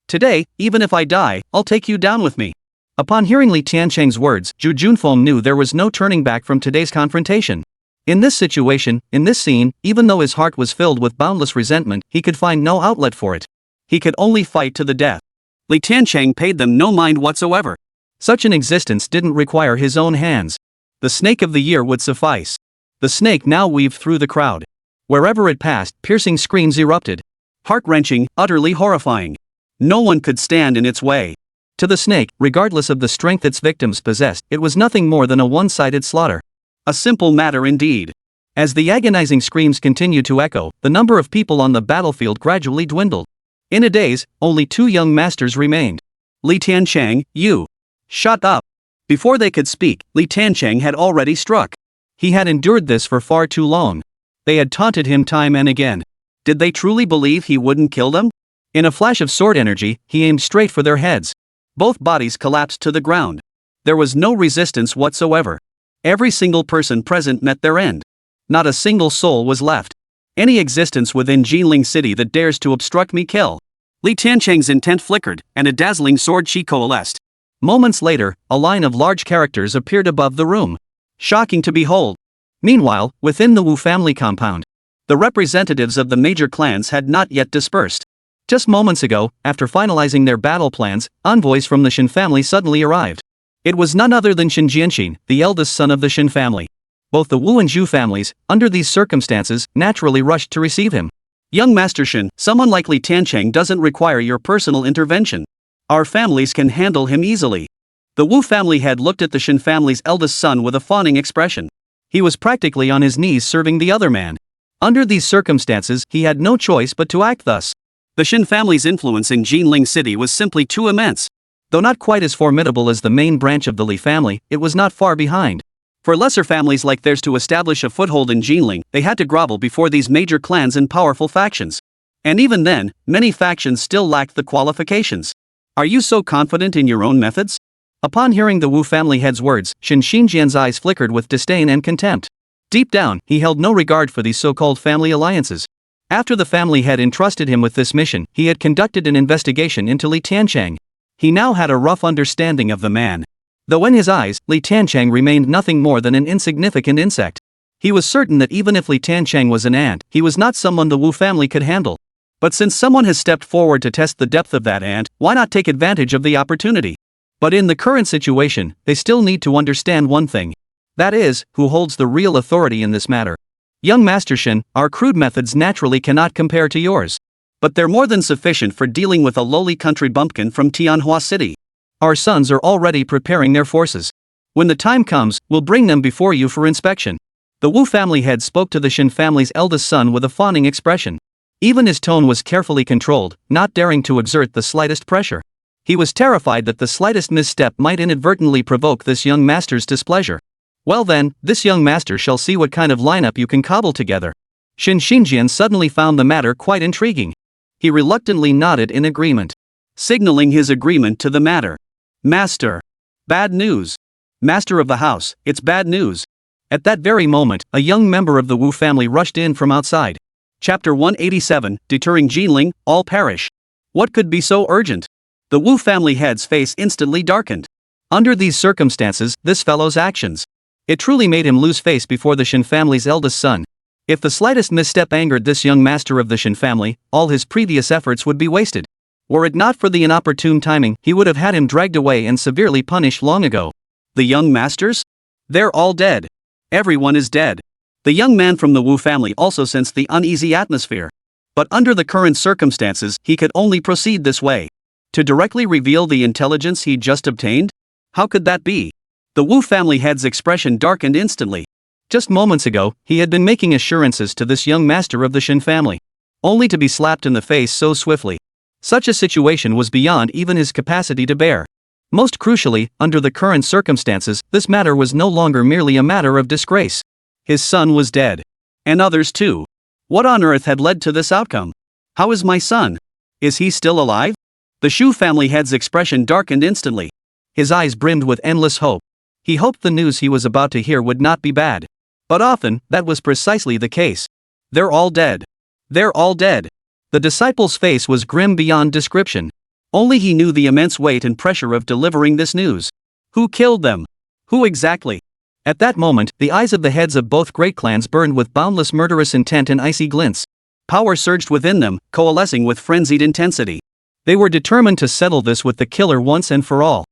Today, even if I die, I'll take you down with me. Upon hearing Li Tiancheng's words, Zhu Junfeng knew there was no turning back from today's confrontation. In this situation, in this scene, even though his heart was filled with boundless resentment, he could find no outlet for it. He could only fight to the death. Li Tiancheng paid them no mind whatsoever. Such an existence didn't require his own hands. The snake of the year would suffice. The snake now weaved through the crowd. Wherever it passed, piercing screams erupted. Heart-wrenching, utterly horrifying. No one could stand in its way. To the snake, regardless of the strength its victims possessed, it was nothing more than a one-sided slaughter. A simple matter indeed. As the agonizing screams continued to echo, the number of people on the battlefield gradually dwindled. In a daze, only 2 young masters remained. Li Tiancheng, you. Shut up. Before they could speak, Li Tiancheng had already struck. He had endured this for far too long. They had taunted him time and again. Did they truly believe he wouldn't kill them? In a flash of sword energy, he aimed straight for their heads. Both bodies collapsed to the ground. There was no resistance whatsoever. Every single person present met their end. Not a single soul was left. Any existence within Tianhua City that dares to obstruct me, kill. Li Tiancheng's intent flickered, and a dazzling sword chi coalesced. Moments later, a line of large characters appeared above the room. Shocking to behold. Meanwhile, within the Wu family compound, the representatives of the major clans had not yet dispersed. Just moments ago, after finalizing their battle plans, envoys from the Chen family suddenly arrived. It was none other than Chen Jianqin, the eldest son of the Chen family. Both the Wu and Zhu families, under these circumstances, naturally rushed to receive him. Young Master Chen, someone like Li Tiancheng doesn't require your personal intervention. Our families can handle him easily. The Wu family head looked at the Chen family's eldest son with a fawning expression. He was practically on his knees serving the other man. Under these circumstances, he had no choice but to act thus. The Chen family's influence in Tianhua City was simply too immense. Though not quite as formidable as the main branch of the Li family, it was not far behind. For lesser families like theirs to establish a foothold in Tianhua, they had to grovel before these major clans and powerful factions. And even then, many factions still lacked the qualifications. Are you so confident in your own methods? Upon hearing the Wu family head's words, Shen Xinjian's eyes flickered with disdain and contempt. Deep down, he held no regard for these so-called family alliances. After the family head entrusted him with this mission, he had conducted an investigation into Li Tiancheng. He now had a rough understanding of the man. Though in his eyes, Li Tiancheng remained nothing more than an insignificant insect. He was certain that even if Li Tiancheng was an ant, he was not someone the Wu family could handle. But since someone has stepped forward to test the depth of that ant, why not take advantage of the opportunity? But in the current situation, they still need to understand one thing. That is, who holds the real authority in this matter. Young Master Shen, our crude methods naturally cannot compare to yours. But they're more than sufficient for dealing with a lowly country bumpkin from Tianhua City. Our sons are already preparing their forces. When the time comes, we'll bring them before you for inspection. The Wu family head spoke to the Shen family's eldest son with a fawning expression. Even his tone was carefully controlled, not daring to exert the slightest pressure. He was terrified that the slightest misstep might inadvertently provoke this young master's displeasure. Well then, this young master shall see what kind of lineup you can cobble together. Shen Xinjian suddenly found the matter quite intriguing. He reluctantly nodded in agreement, signaling his agreement to the matter. Master. Bad news. Master of the house, it's bad news. At that very moment, a young member of the Wu family rushed in from outside. Chapter 187, Deterring Tianhua, all perish. What could be so urgent? The Wu family head's face instantly darkened. Under these circumstances, this fellow's actions. It truly made him lose face before the Shen family's eldest son. If the slightest misstep angered this young master of the Shen family, all his previous efforts would be wasted. Were it not for the inopportune timing, he would have had him dragged away and severely punished long ago. The young masters? They're all dead. Everyone is dead. The young man from the Wu family also sensed the uneasy atmosphere. But under the current circumstances, he could only proceed this way. To directly reveal the intelligence he'd just obtained? How could that be? The Wu family head's expression darkened instantly. Just moments ago, he had been making assurances to this young master of the Shen family, only to be slapped in the face so swiftly. Such a situation was beyond even his capacity to bear. Most crucially, under the current circumstances, this matter was no longer merely a matter of disgrace. His son was dead. And others too. What on earth had led to this outcome? How is my son? Is he still alive? The Shu family head's expression darkened instantly. His eyes brimmed with endless hope. He hoped the news he was about to hear would not be bad. But often, that was precisely the case. They're all dead. They're all dead. The disciple's face was grim beyond description. Only he knew the immense weight and pressure of delivering this news. Who killed them? Who exactly? At that moment, the eyes of the heads of both great clans burned with boundless murderous intent and icy glints. Power surged within them, coalescing with frenzied intensity. They were determined to settle this with the killer once and for all.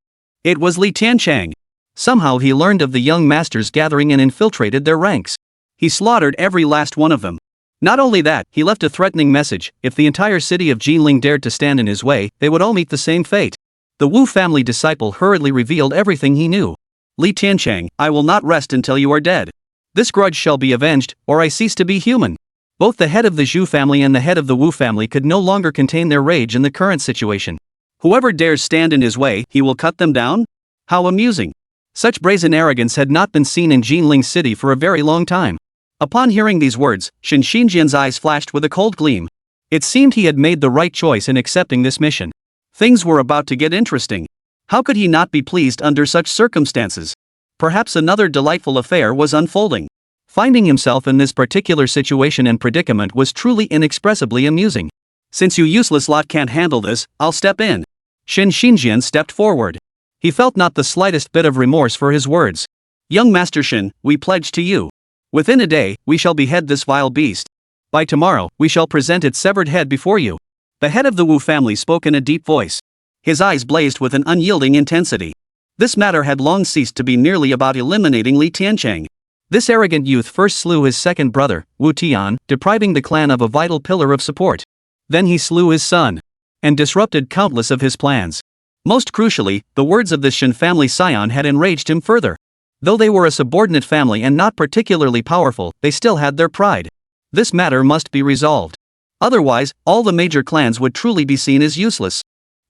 It was Li Tiancheng. Somehow he learned of the young masters gathering and infiltrated their ranks. He slaughtered every last one of them. Not only that, he left a threatening message: if the entire city of Tianhua dared to stand in his way, they would all meet the same fate. The Wu family disciple hurriedly revealed everything he knew. Li Tiancheng, I will not rest until you are dead. This grudge shall be avenged, or I cease to be human. Both the head of the Zhu family and the head of the Wu family could no longer contain their rage in the current situation. Whoever dares stand in his way, he will cut them down? How amusing. Such brazen arrogance had not been seen in Tianhua City for a very long time. Upon hearing these words, Shen Xinjian's eyes flashed with a cold gleam. It seemed he had made the right choice in accepting this mission. Things were about to get interesting. How could he not be pleased under such circumstances? Perhaps another delightful affair was unfolding. Finding himself in this particular situation and predicament was truly inexpressibly amusing. Since you useless lot can't handle this, I'll step in. Shen Xinjian stepped forward. He felt not the slightest bit of remorse for his words. Young Master Shen, we pledge to you. Within a day, we shall behead this vile beast. By tomorrow, we shall present its severed head before you. The head of the Wu family spoke in a deep voice. His eyes blazed with an unyielding intensity. This matter had long ceased to be merely about eliminating Li Tiancheng. This arrogant youth first slew his second brother, Wu Tian, depriving the clan of a vital pillar of support. Then he slew his son. And disrupted countless of his plans. Most crucially, the words of this Shen family scion had enraged him further. Though they were a subordinate family and not particularly powerful, they still had their pride. This matter must be resolved. Otherwise, all the major clans would truly be seen as useless.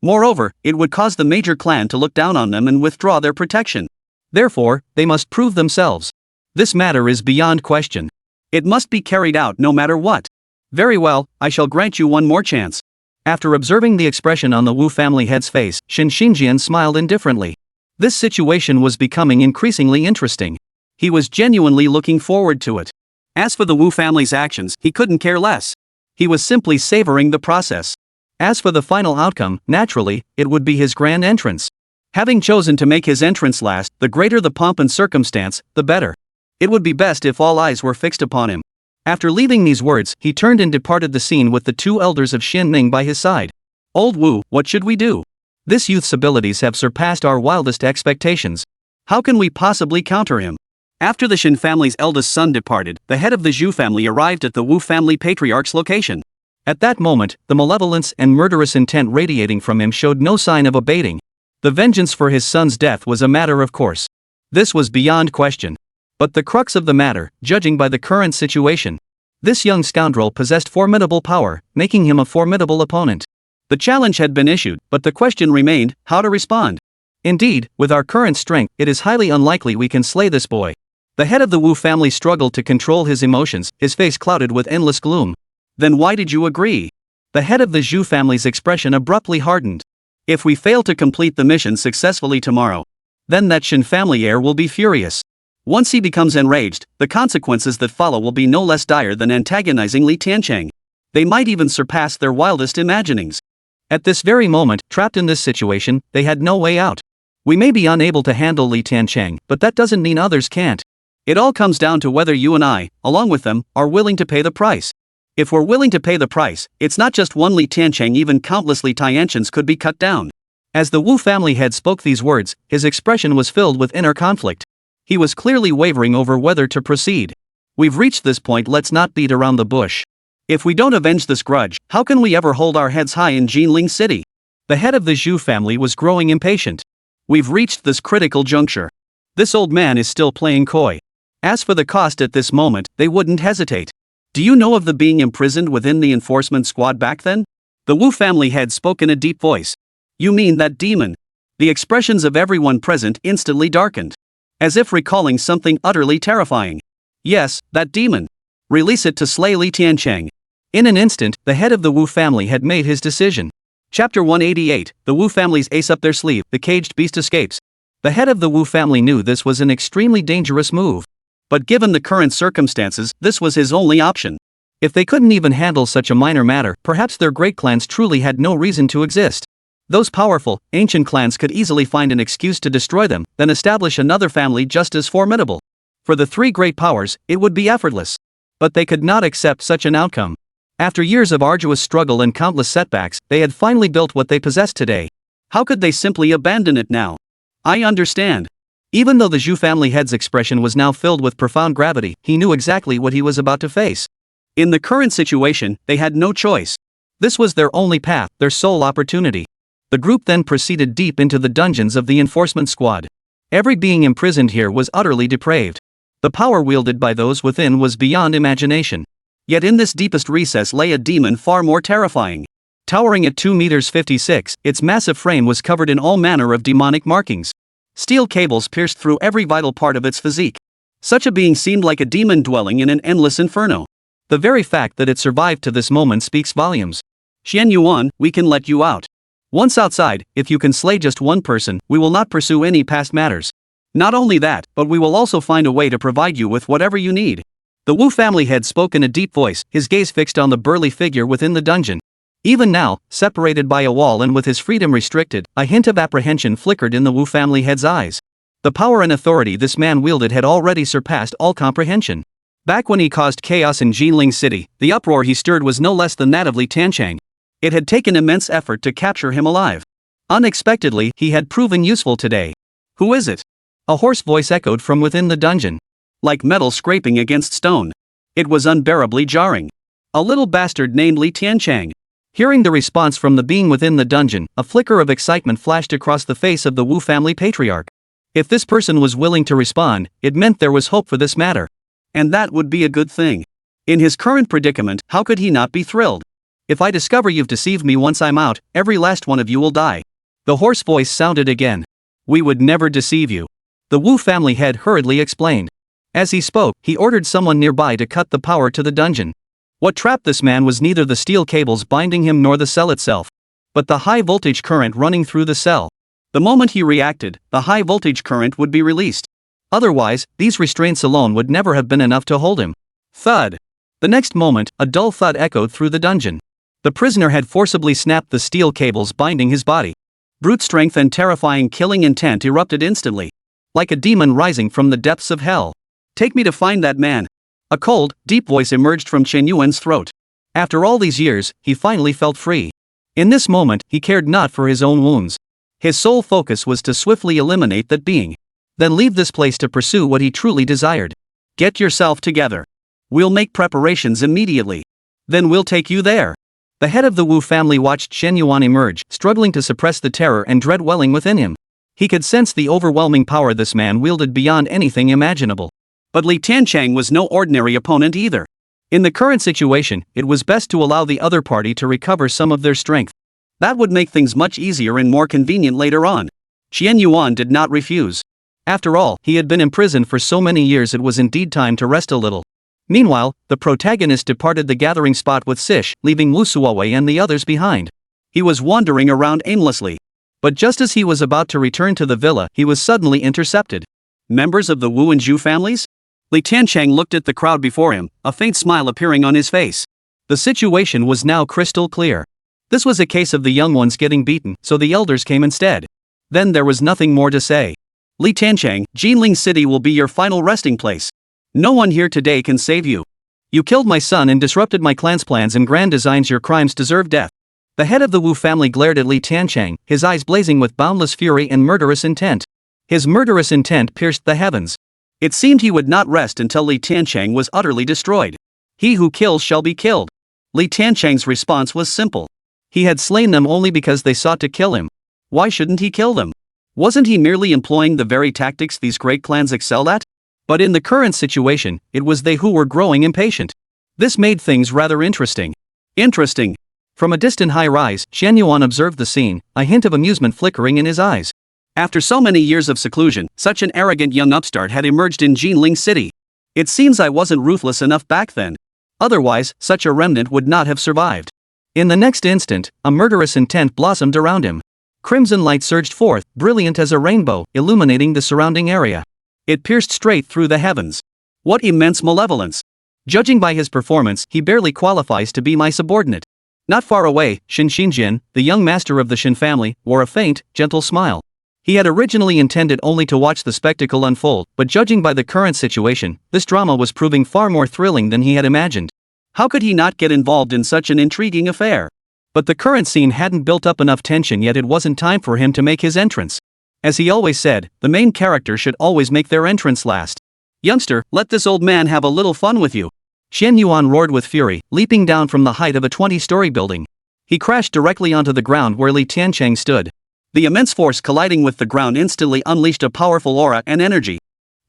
Moreover, it would cause the major clan to look down on them and withdraw their protection. Therefore, they must prove themselves. This matter is beyond question. It must be carried out no matter what. Very well, I shall grant you one more chance. After observing the expression on the Wu family head's face, Shen Xinjian smiled indifferently. This situation was becoming increasingly interesting. He was genuinely looking forward to it. As for the Wu family's actions, he couldn't care less. He was simply savoring the process. As for the final outcome, naturally, it would be his grand entrance. Having chosen to make his entrance last, the greater the pomp and circumstance, the better. It would be best if all eyes were fixed upon him. After leaving these words, he turned and departed the scene with the two elders of Xinning by his side. Old Wu, what should we do? This youth's abilities have surpassed our wildest expectations. How can we possibly counter him? After the Shen family's eldest son departed, the head of the Zhu family arrived at the Wu family patriarch's location. At that moment, the malevolence and murderous intent radiating from him showed no sign of abating. The vengeance for his son's death was a matter of course. This was beyond question. But the crux of the matter, judging by the current situation, this young scoundrel possessed formidable power, making him a formidable opponent. The challenge had been issued, but the question remained, how to respond. Indeed, with our current strength, it is highly unlikely we can slay this boy. The head of the Wu family struggled to control his emotions, his face clouded with endless gloom. Then why did you agree? The head of the Zhu family's expression abruptly hardened. If we fail to complete the mission successfully tomorrow, then that Shen family heir will be furious. Once he becomes enraged, the consequences that follow will be no less dire than antagonizing Li Tiancheng. They might even surpass their wildest imaginings. At this very moment, trapped in this situation, they had no way out. We may be unable to handle Li Tiancheng, but that doesn't mean others can't. It all comes down to whether you and I, along with them, are willing to pay the price. If we're willing to pay the price, it's not just one Li Tiancheng, even countless Li Tianchens could be cut down. As the Wu family head spoke these words, his expression was filled with inner conflict. He was clearly wavering over whether to proceed. We've reached this point, let's not beat around the bush. If we don't avenge this grudge, how can we ever hold our heads high in Tianhua City? The head of the Zhu family was growing impatient. We've reached this critical juncture. This old man is still playing coy. As for the cost at this moment, they wouldn't hesitate. Do you know of the being imprisoned within the enforcement squad back then? The Wu family head spoke in a deep voice. You mean that demon? The expressions of everyone present instantly darkened. As if recalling something utterly terrifying. Yes, that demon. Release it to slay Li Tiancheng. In an instant, the head of the Wu family had made his decision. Chapter 188, the Wu family's ace up their sleeve, the caged beast escapes. The head of the Wu family knew this was an extremely dangerous move. But given the current circumstances, this was his only option. If they couldn't even handle such a minor matter, perhaps their great clans truly had no reason to exist. Those powerful, ancient clans could easily find an excuse to destroy them, then establish another family just as formidable. For the three great powers, it would be effortless. But they could not accept such an outcome. After years of arduous struggle and countless setbacks, they had finally built what they possess today. How could they simply abandon it now? I understand. Even though the Zhu family head's expression was now filled with profound gravity, he knew exactly what he was about to face. In the current situation, they had no choice. This was their only path, their sole opportunity. The group then proceeded deep into the dungeons of the enforcement squad. Every being imprisoned here was utterly depraved. The power wielded by those within was beyond imagination. Yet in this deepest recess lay a demon far more terrifying. Towering at 2 meters 56, its massive frame was covered in all manner of demonic markings. Steel cables pierced through every vital part of its physique. Such a being seemed like a demon dwelling in an endless inferno. The very fact that it survived to this moment speaks volumes. Chen Yuan, we can let you out. Once outside, if you can slay just one person, we will not pursue any past matters. Not only that, but we will also find a way to provide you with whatever you need. The Wu family head spoke in a deep voice, his gaze fixed on the burly figure within the dungeon. Even now, separated by a wall and with his freedom restricted, a hint of apprehension flickered in the Wu family head's eyes. The power and authority this man wielded had already surpassed all comprehension. Back when he caused chaos in Tianhua City, the uproar he stirred was no less than that of Tiancheng. It had taken immense effort to capture him alive. Unexpectedly, he had proven useful today. Who is it? A hoarse voice echoed from within the dungeon. Like metal scraping against stone. It was unbearably jarring. A little bastard named Tiancheng. Hearing the response from the being within the dungeon, a flicker of excitement flashed across the face of the Wu family patriarch. If this person was willing to respond, it meant there was hope for this matter. And that would be a good thing. In his current predicament, how could he not be thrilled? If I discover you've deceived me once I'm out, every last one of you will die. The hoarse voice sounded again. We would never deceive you. The Wu family head hurriedly explained. As he spoke, he ordered someone nearby to cut the power to the dungeon. What trapped this man was neither the steel cables binding him nor the cell itself, but the high voltage current running through the cell. The moment he reacted, the high voltage current would be released. Otherwise, these restraints alone would never have been enough to hold him. Thud. The next moment, a dull thud echoed through the dungeon. The prisoner had forcibly snapped the steel cables binding his body. Brute strength and terrifying killing intent erupted instantly. Like a demon rising from the depths of hell. Take me to find that man. A cold, deep voice emerged from Chen Yuan's throat. After all these years, he finally felt free. In this moment, he cared not for his own wounds. His sole focus was to swiftly eliminate that being. Then leave this place to pursue what he truly desired. Get yourself together. We'll make preparations immediately. Then we'll take you there. The head of the Wu family watched Chen Yuan emerge, struggling to suppress the terror and dread welling within him. He could sense the overwhelming power this man wielded beyond anything imaginable. But Tiancheng was no ordinary opponent either. In the current situation, it was best to allow the other party to recover some of their strength. That would make things much easier and more convenient later on. Chen Yuan did not refuse. After all, he had been imprisoned for so many years, it was indeed time to rest a little. Meanwhile, the protagonist departed the gathering spot with Sish, leaving Wu Suowei and the others behind. He was wandering around aimlessly. But just as he was about to return to the villa, he was suddenly intercepted. Members of the Wu and Zhu families? Tiancheng looked at the crowd before him, a faint smile appearing on his face. The situation was now crystal clear. This was a case of the young ones getting beaten, so the elders came instead. Then there was nothing more to say. Tiancheng, Tianhua City will be your final resting place. No one here today can save you. You killed my son and disrupted my clan's plans and grand designs. Your crimes deserve death. The head of the Wu family glared at Tiancheng, his eyes blazing with boundless fury and murderous intent. His murderous intent pierced the heavens. It seemed he would not rest until Tiancheng was utterly destroyed. He who kills shall be killed. Tiancheng's response was simple. He had slain them only because they sought to kill him. Why shouldn't he kill them? Wasn't he merely employing the very tactics these great clans excelled at? But in the current situation, it was they who were growing impatient. This made things rather interesting. Interesting. From a distant high-rise, Chen Yuan observed the scene, a hint of amusement flickering in his eyes. After so many years of seclusion, such an arrogant young upstart had emerged in Tianhua City. It seems I wasn't ruthless enough back then. Otherwise, such a remnant would not have survived. In the next instant, a murderous intent blossomed around him. Crimson light surged forth, brilliant as a rainbow, illuminating the surrounding area. It pierced straight through the heavens. What immense malevolence! Judging by his performance, he barely qualifies to be my subordinate. Not far away, Shen Xinjian, the young master of the Shen family, wore a faint, gentle smile. He had originally intended only to watch the spectacle unfold, but judging by the current situation, this drama was proving far more thrilling than he had imagined. How could he not get involved in such an intriguing affair? But the current scene hadn't built up enough tension yet. It wasn't time for him to make his entrance. As he always said, the main character should always make their entrance last. Youngster, let this old man have a little fun with you. Chen Yuan roared with fury, leaping down from the height of a 20-story building. He crashed directly onto the ground where Li Tiancheng stood. The immense force colliding with the ground instantly unleashed a powerful aura and energy.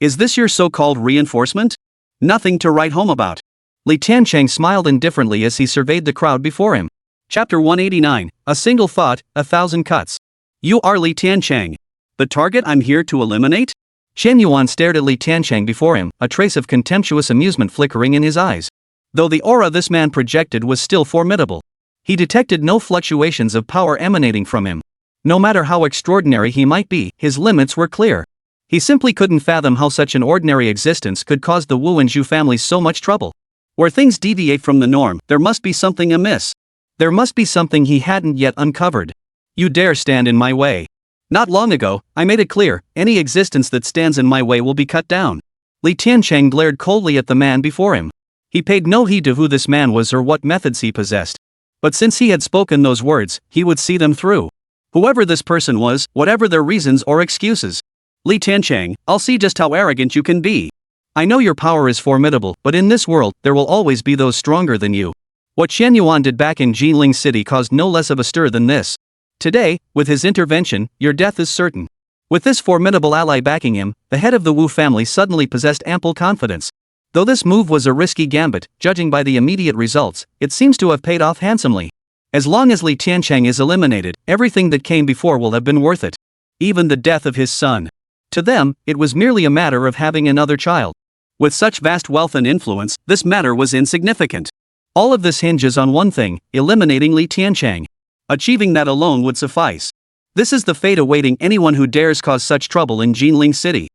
Is this your so-called reinforcement? Nothing to write home about. Li Tiancheng smiled indifferently as he surveyed the crowd before him. Chapter 189, A Single Thought, 1,000 Cuts. You are Li Tiancheng. The target I'm here to eliminate? Chen Yuan stared at Li Tiancheng before him, a trace of contemptuous amusement flickering in his eyes. Though the aura this man projected was still formidable, he detected no fluctuations of power emanating from him. No matter how extraordinary he might be, his limits were clear. He simply couldn't fathom how such an ordinary existence could cause the Wu and Zhu families so much trouble. Where things deviate from the norm, there must be something amiss. There must be something he hadn't yet uncovered. You dare stand in my way. Not long ago, I made it clear, any existence that stands in my way will be cut down. Li Tiancheng glared coldly at the man before him. He paid no heed to who this man was or what methods he possessed. But since he had spoken those words, he would see them through. Whoever this person was, whatever their reasons or excuses. Li Tiancheng, I'll see just how arrogant you can be. I know your power is formidable, but in this world, there will always be those stronger than you. What Chen Yuan did back in Jinling City caused no less of a stir than this. Today, with his intervention, your death is certain. With this formidable ally backing him, the head of the Wu family suddenly possessed ample confidence. Though this move was a risky gambit, judging by the immediate results, it seems to have paid off handsomely. As long as Li Tiancheng is eliminated, everything that came before will have been worth it. Even the death of his son. To them, it was merely a matter of having another child. With such vast wealth and influence, this matter was insignificant. All of this hinges on one thing, eliminating Li Tiancheng. Achieving that alone would suffice. This is the fate awaiting anyone who dares cause such trouble in Jinling City.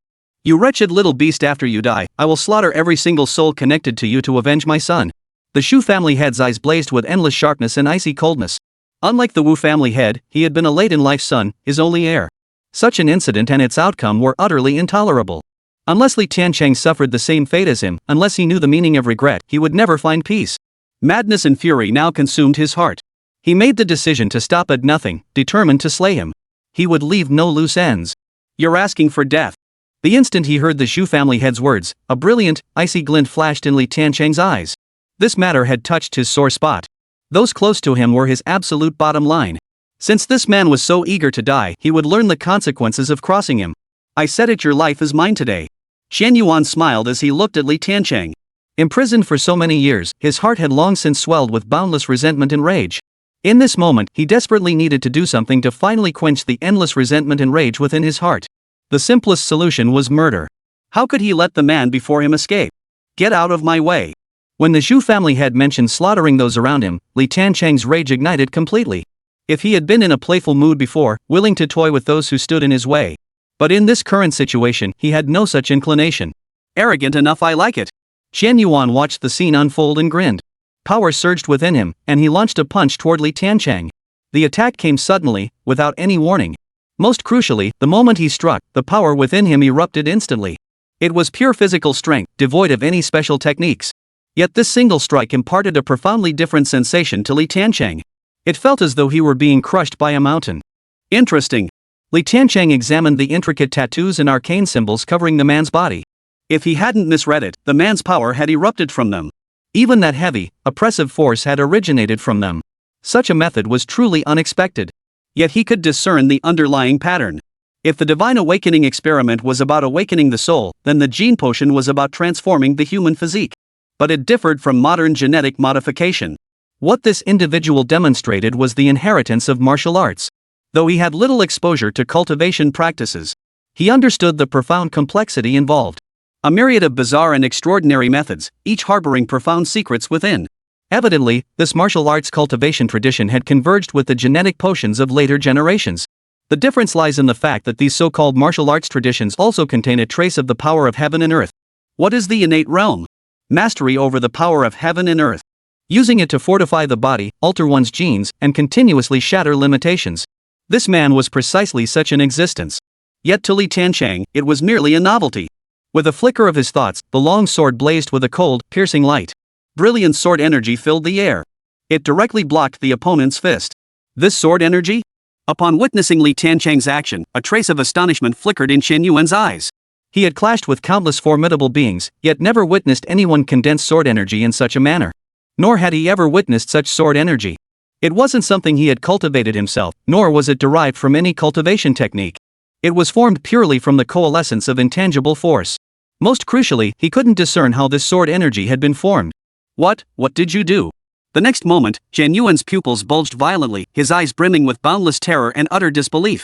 You wretched little beast, after you die, I will slaughter every single soul connected to you to avenge my son. The Shu family head's eyes blazed with endless sharpness and icy coldness. Unlike the Wu family head, he had been a late-in-life son, his only heir. Such an incident and its outcome were utterly intolerable. Unless Li Tiancheng suffered the same fate as him, unless he knew the meaning of regret, he would never find peace. Madness and fury now consumed his heart. He made the decision to stop at nothing, determined to slay him. He would leave no loose ends. You're asking for death. The instant he heard the Shu family head's words, a brilliant, icy glint flashed in Li Tiancheng's eyes. This matter had touched his sore spot. Those close to him were his absolute bottom line. Since this man was so eager to die, he would learn the consequences of crossing him. I said it, your life is mine today. Chen Yuan smiled as he looked at Li Tiancheng. Imprisoned for so many years, his heart had long since swelled with boundless resentment and rage. In this moment, he desperately needed to do something to finally quench the endless resentment and rage within his heart. The simplest solution was murder. How could he let the man before him escape? Get out of my way. When the Zhu family head mentioned slaughtering those around him, Li Tiancheng's rage ignited completely. If he had been in a playful mood before, willing to toy with those who stood in his way. But in this current situation, he had no such inclination. Arrogant enough, I like it. Chen Yuan watched the scene unfold and grinned. Power surged within him, and he launched a punch toward Li Tiancheng. The attack came suddenly, without any warning. Most crucially, the moment he struck, the power within him erupted instantly. It was pure physical strength, devoid of any special techniques. Yet this single strike imparted a profoundly different sensation to Li Tiancheng. It felt as though he were being crushed by a mountain. Interesting. Li Tiancheng examined the intricate tattoos and arcane symbols covering the man's body. If he hadn't misread it, the man's power had erupted from them. Even that heavy, oppressive force had originated from them. Such a method was truly unexpected. Yet he could discern the underlying pattern. If the divine awakening experiment was about awakening the soul, then the gene potion was about transforming the human physique. But it differed from modern genetic modification. What this individual demonstrated was the inheritance of martial arts. Though he had little exposure to cultivation practices, he understood the profound complexity involved. A myriad of bizarre and extraordinary methods, each harboring profound secrets within. Evidently, this martial arts cultivation tradition had converged with the genetic potions of later generations. The difference lies in the fact that these so-called martial arts traditions also contain a trace of the power of heaven and earth. What is the innate realm? Mastery over the power of heaven and earth. Using it to fortify the body, alter one's genes, and continuously shatter limitations. This man was precisely such an existence. Yet to Li Tiancheng, it was merely a novelty. With a flicker of his thoughts, the long sword blazed with a cold, piercing light. Brilliant sword energy filled the air. It directly blocked the opponent's fist. This sword energy? Upon witnessing Li Tiancheng's action, a trace of astonishment flickered in Chen Yuan's eyes. He had clashed with countless formidable beings, yet never witnessed anyone condense sword energy in such a manner. Nor had he ever witnessed such sword energy. It wasn't something he had cultivated himself, nor was it derived from any cultivation technique. It was formed purely from the coalescence of intangible force. Most crucially, he couldn't discern how this sword energy had been formed. What did you do? The next moment, Chen Yuan's pupils bulged violently, his eyes brimming with boundless terror and utter disbelief.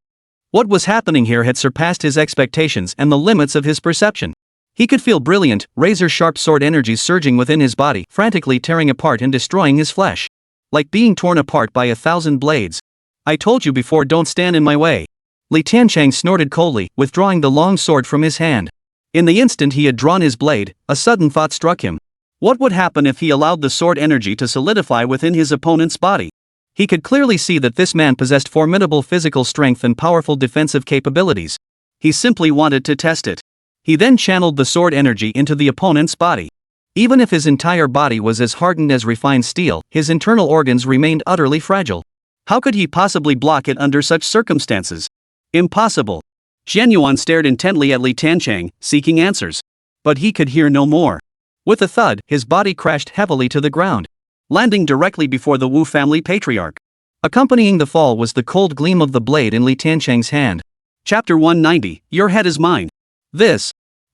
What was happening here had surpassed his expectations and the limits of his perception. He could feel brilliant, razor-sharp sword energies surging within his body, frantically tearing apart and destroying his flesh. Like being torn apart by 1,000 blades. I told you before, don't stand in my way. Li Tiancheng snorted coldly, withdrawing the long sword from his hand. In the instant he had drawn his blade, a sudden thought struck him. What would happen if he allowed the sword energy to solidify within his opponent's body? He could clearly see that this man possessed formidable physical strength and powerful defensive capabilities. He simply wanted to test it. He then channeled the sword energy into the opponent's body. Even if his entire body was as hardened as refined steel, his internal organs remained utterly fragile. How could he possibly block it under such circumstances? Impossible. Chen Yuan stared intently at Li Tiancheng, seeking answers. But he could hear no more. With a thud, his body crashed heavily to the ground, landing directly before the Wu family patriarch. Accompanying the fall was the cold gleam of the blade in Li Tiancheng's hand. Chapter 190, Your head is mine.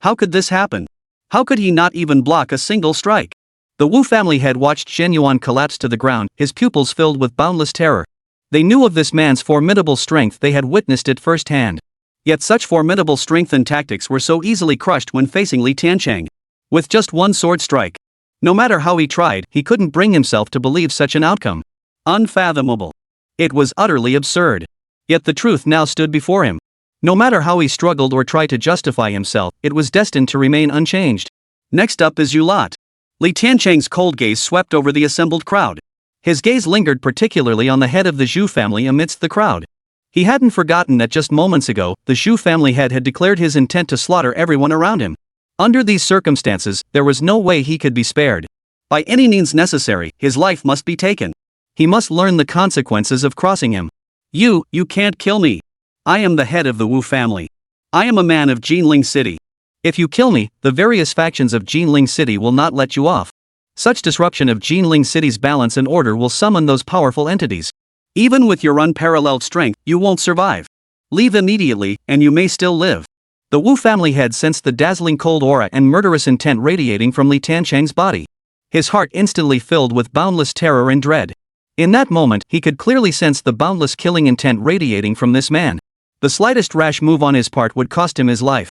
How could this happen? How could he not even block a single strike? The Wu family had watched Chen Yuan collapse to the ground, his pupils filled with boundless terror. They knew of this man's formidable strength, they had witnessed it firsthand. Yet such formidable strength and tactics were so easily crushed when facing Li Tiancheng. With just one sword strike. No matter how he tried, he couldn't bring himself to believe such an outcome. Unfathomable. It was utterly absurd. Yet the truth now stood before him. No matter how he struggled or tried to justify himself, it was destined to remain unchanged. Next up is you lot. Li Tiancheng's cold gaze swept over the assembled crowd. His gaze lingered particularly on the head of the Zhu family amidst the crowd. He hadn't forgotten that just moments ago, the Zhu family head had declared his intent to slaughter everyone around him. Under these circumstances, there was no way he could be spared. By any means necessary, his life must be taken. He must learn the consequences of crossing him. You can't kill me. I am the head of the Wu family. I am a man of Jinling City. If you kill me, the various factions of Jinling City will not let you off. Such disruption of Jinling City's balance and order will summon those powerful entities. Even with your unparalleled strength, you won't survive. Leave immediately, and you may still live. The Wu family head sensed the dazzling cold aura and murderous intent radiating from Li Tiancheng's body. His heart instantly filled with boundless terror and dread. In that moment, he could clearly sense the boundless killing intent radiating from this man. The slightest rash move on his part would cost him his life.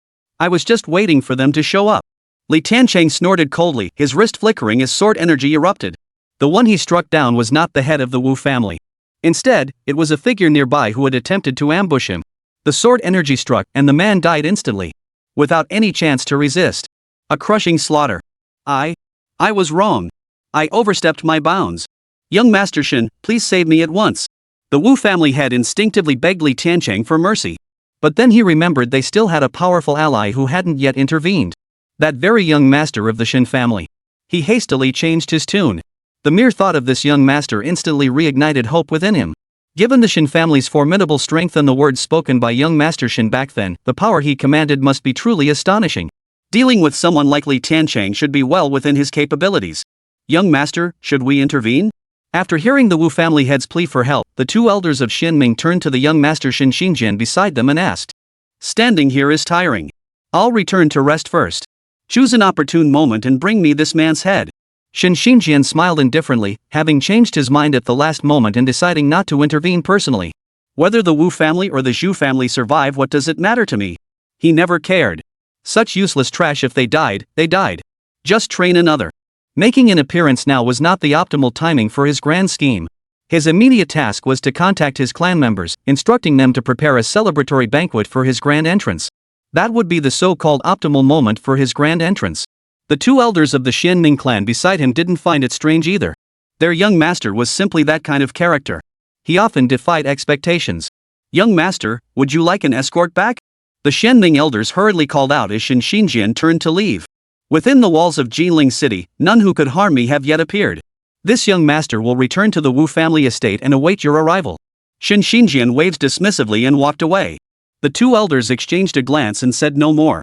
I was just waiting for them to show up. Li Tiancheng snorted coldly, his wrist flickering as sword energy erupted. The one he struck down was not the head of the Wu family. Instead, it was a figure nearby who had attempted to ambush him. The sword energy struck, and the man died instantly. Without any chance to resist. A crushing slaughter. I was wrong. I overstepped my bounds. Young Master Shen, please save me at once. The Wu family head instinctively begged Li Tiancheng for mercy. But then he remembered they still had a powerful ally who hadn't yet intervened. That very young master of the Shen family. He hastily changed his tune. The mere thought of this young master instantly reignited hope within him. Given the Shen family's formidable strength and the words spoken by young Master Shen back then, the power he commanded must be truly astonishing. Dealing with someone like Li Tiancheng should be well within his capabilities. Young master, should we intervene? After hearing the Wu family head's plea for help, the two elders of Xinming turned to the young master Shen Xinjian beside them and asked. Standing here is tiring. I'll return to rest first. Choose an opportune moment and bring me this man's head. Shen Xinjian smiled indifferently, having changed his mind at the last moment and deciding not to intervene personally. Whether the Wu family or the Zhu family survive, what does it matter to me? He never cared. Such useless trash, if they died, they died. Just train another. Making an appearance now was not the optimal timing for his grand scheme. His immediate task was to contact his clan members, instructing them to prepare a celebratory banquet for his grand entrance. That would be the so-called optimal moment for his grand entrance. The two elders of the Xinming clan beside him didn't find it strange either. Their young master was simply that kind of character. He often defied expectations. Young master, would you like an escort back? The Xinming elders hurriedly called out as Shen Xinjian turned to leave. Within the walls of Jinling City, none who could harm me have yet appeared. This young master will return to the Wu family estate and await your arrival. Shen Xinjian waved dismissively and walked away. The two elders exchanged a glance and said no more.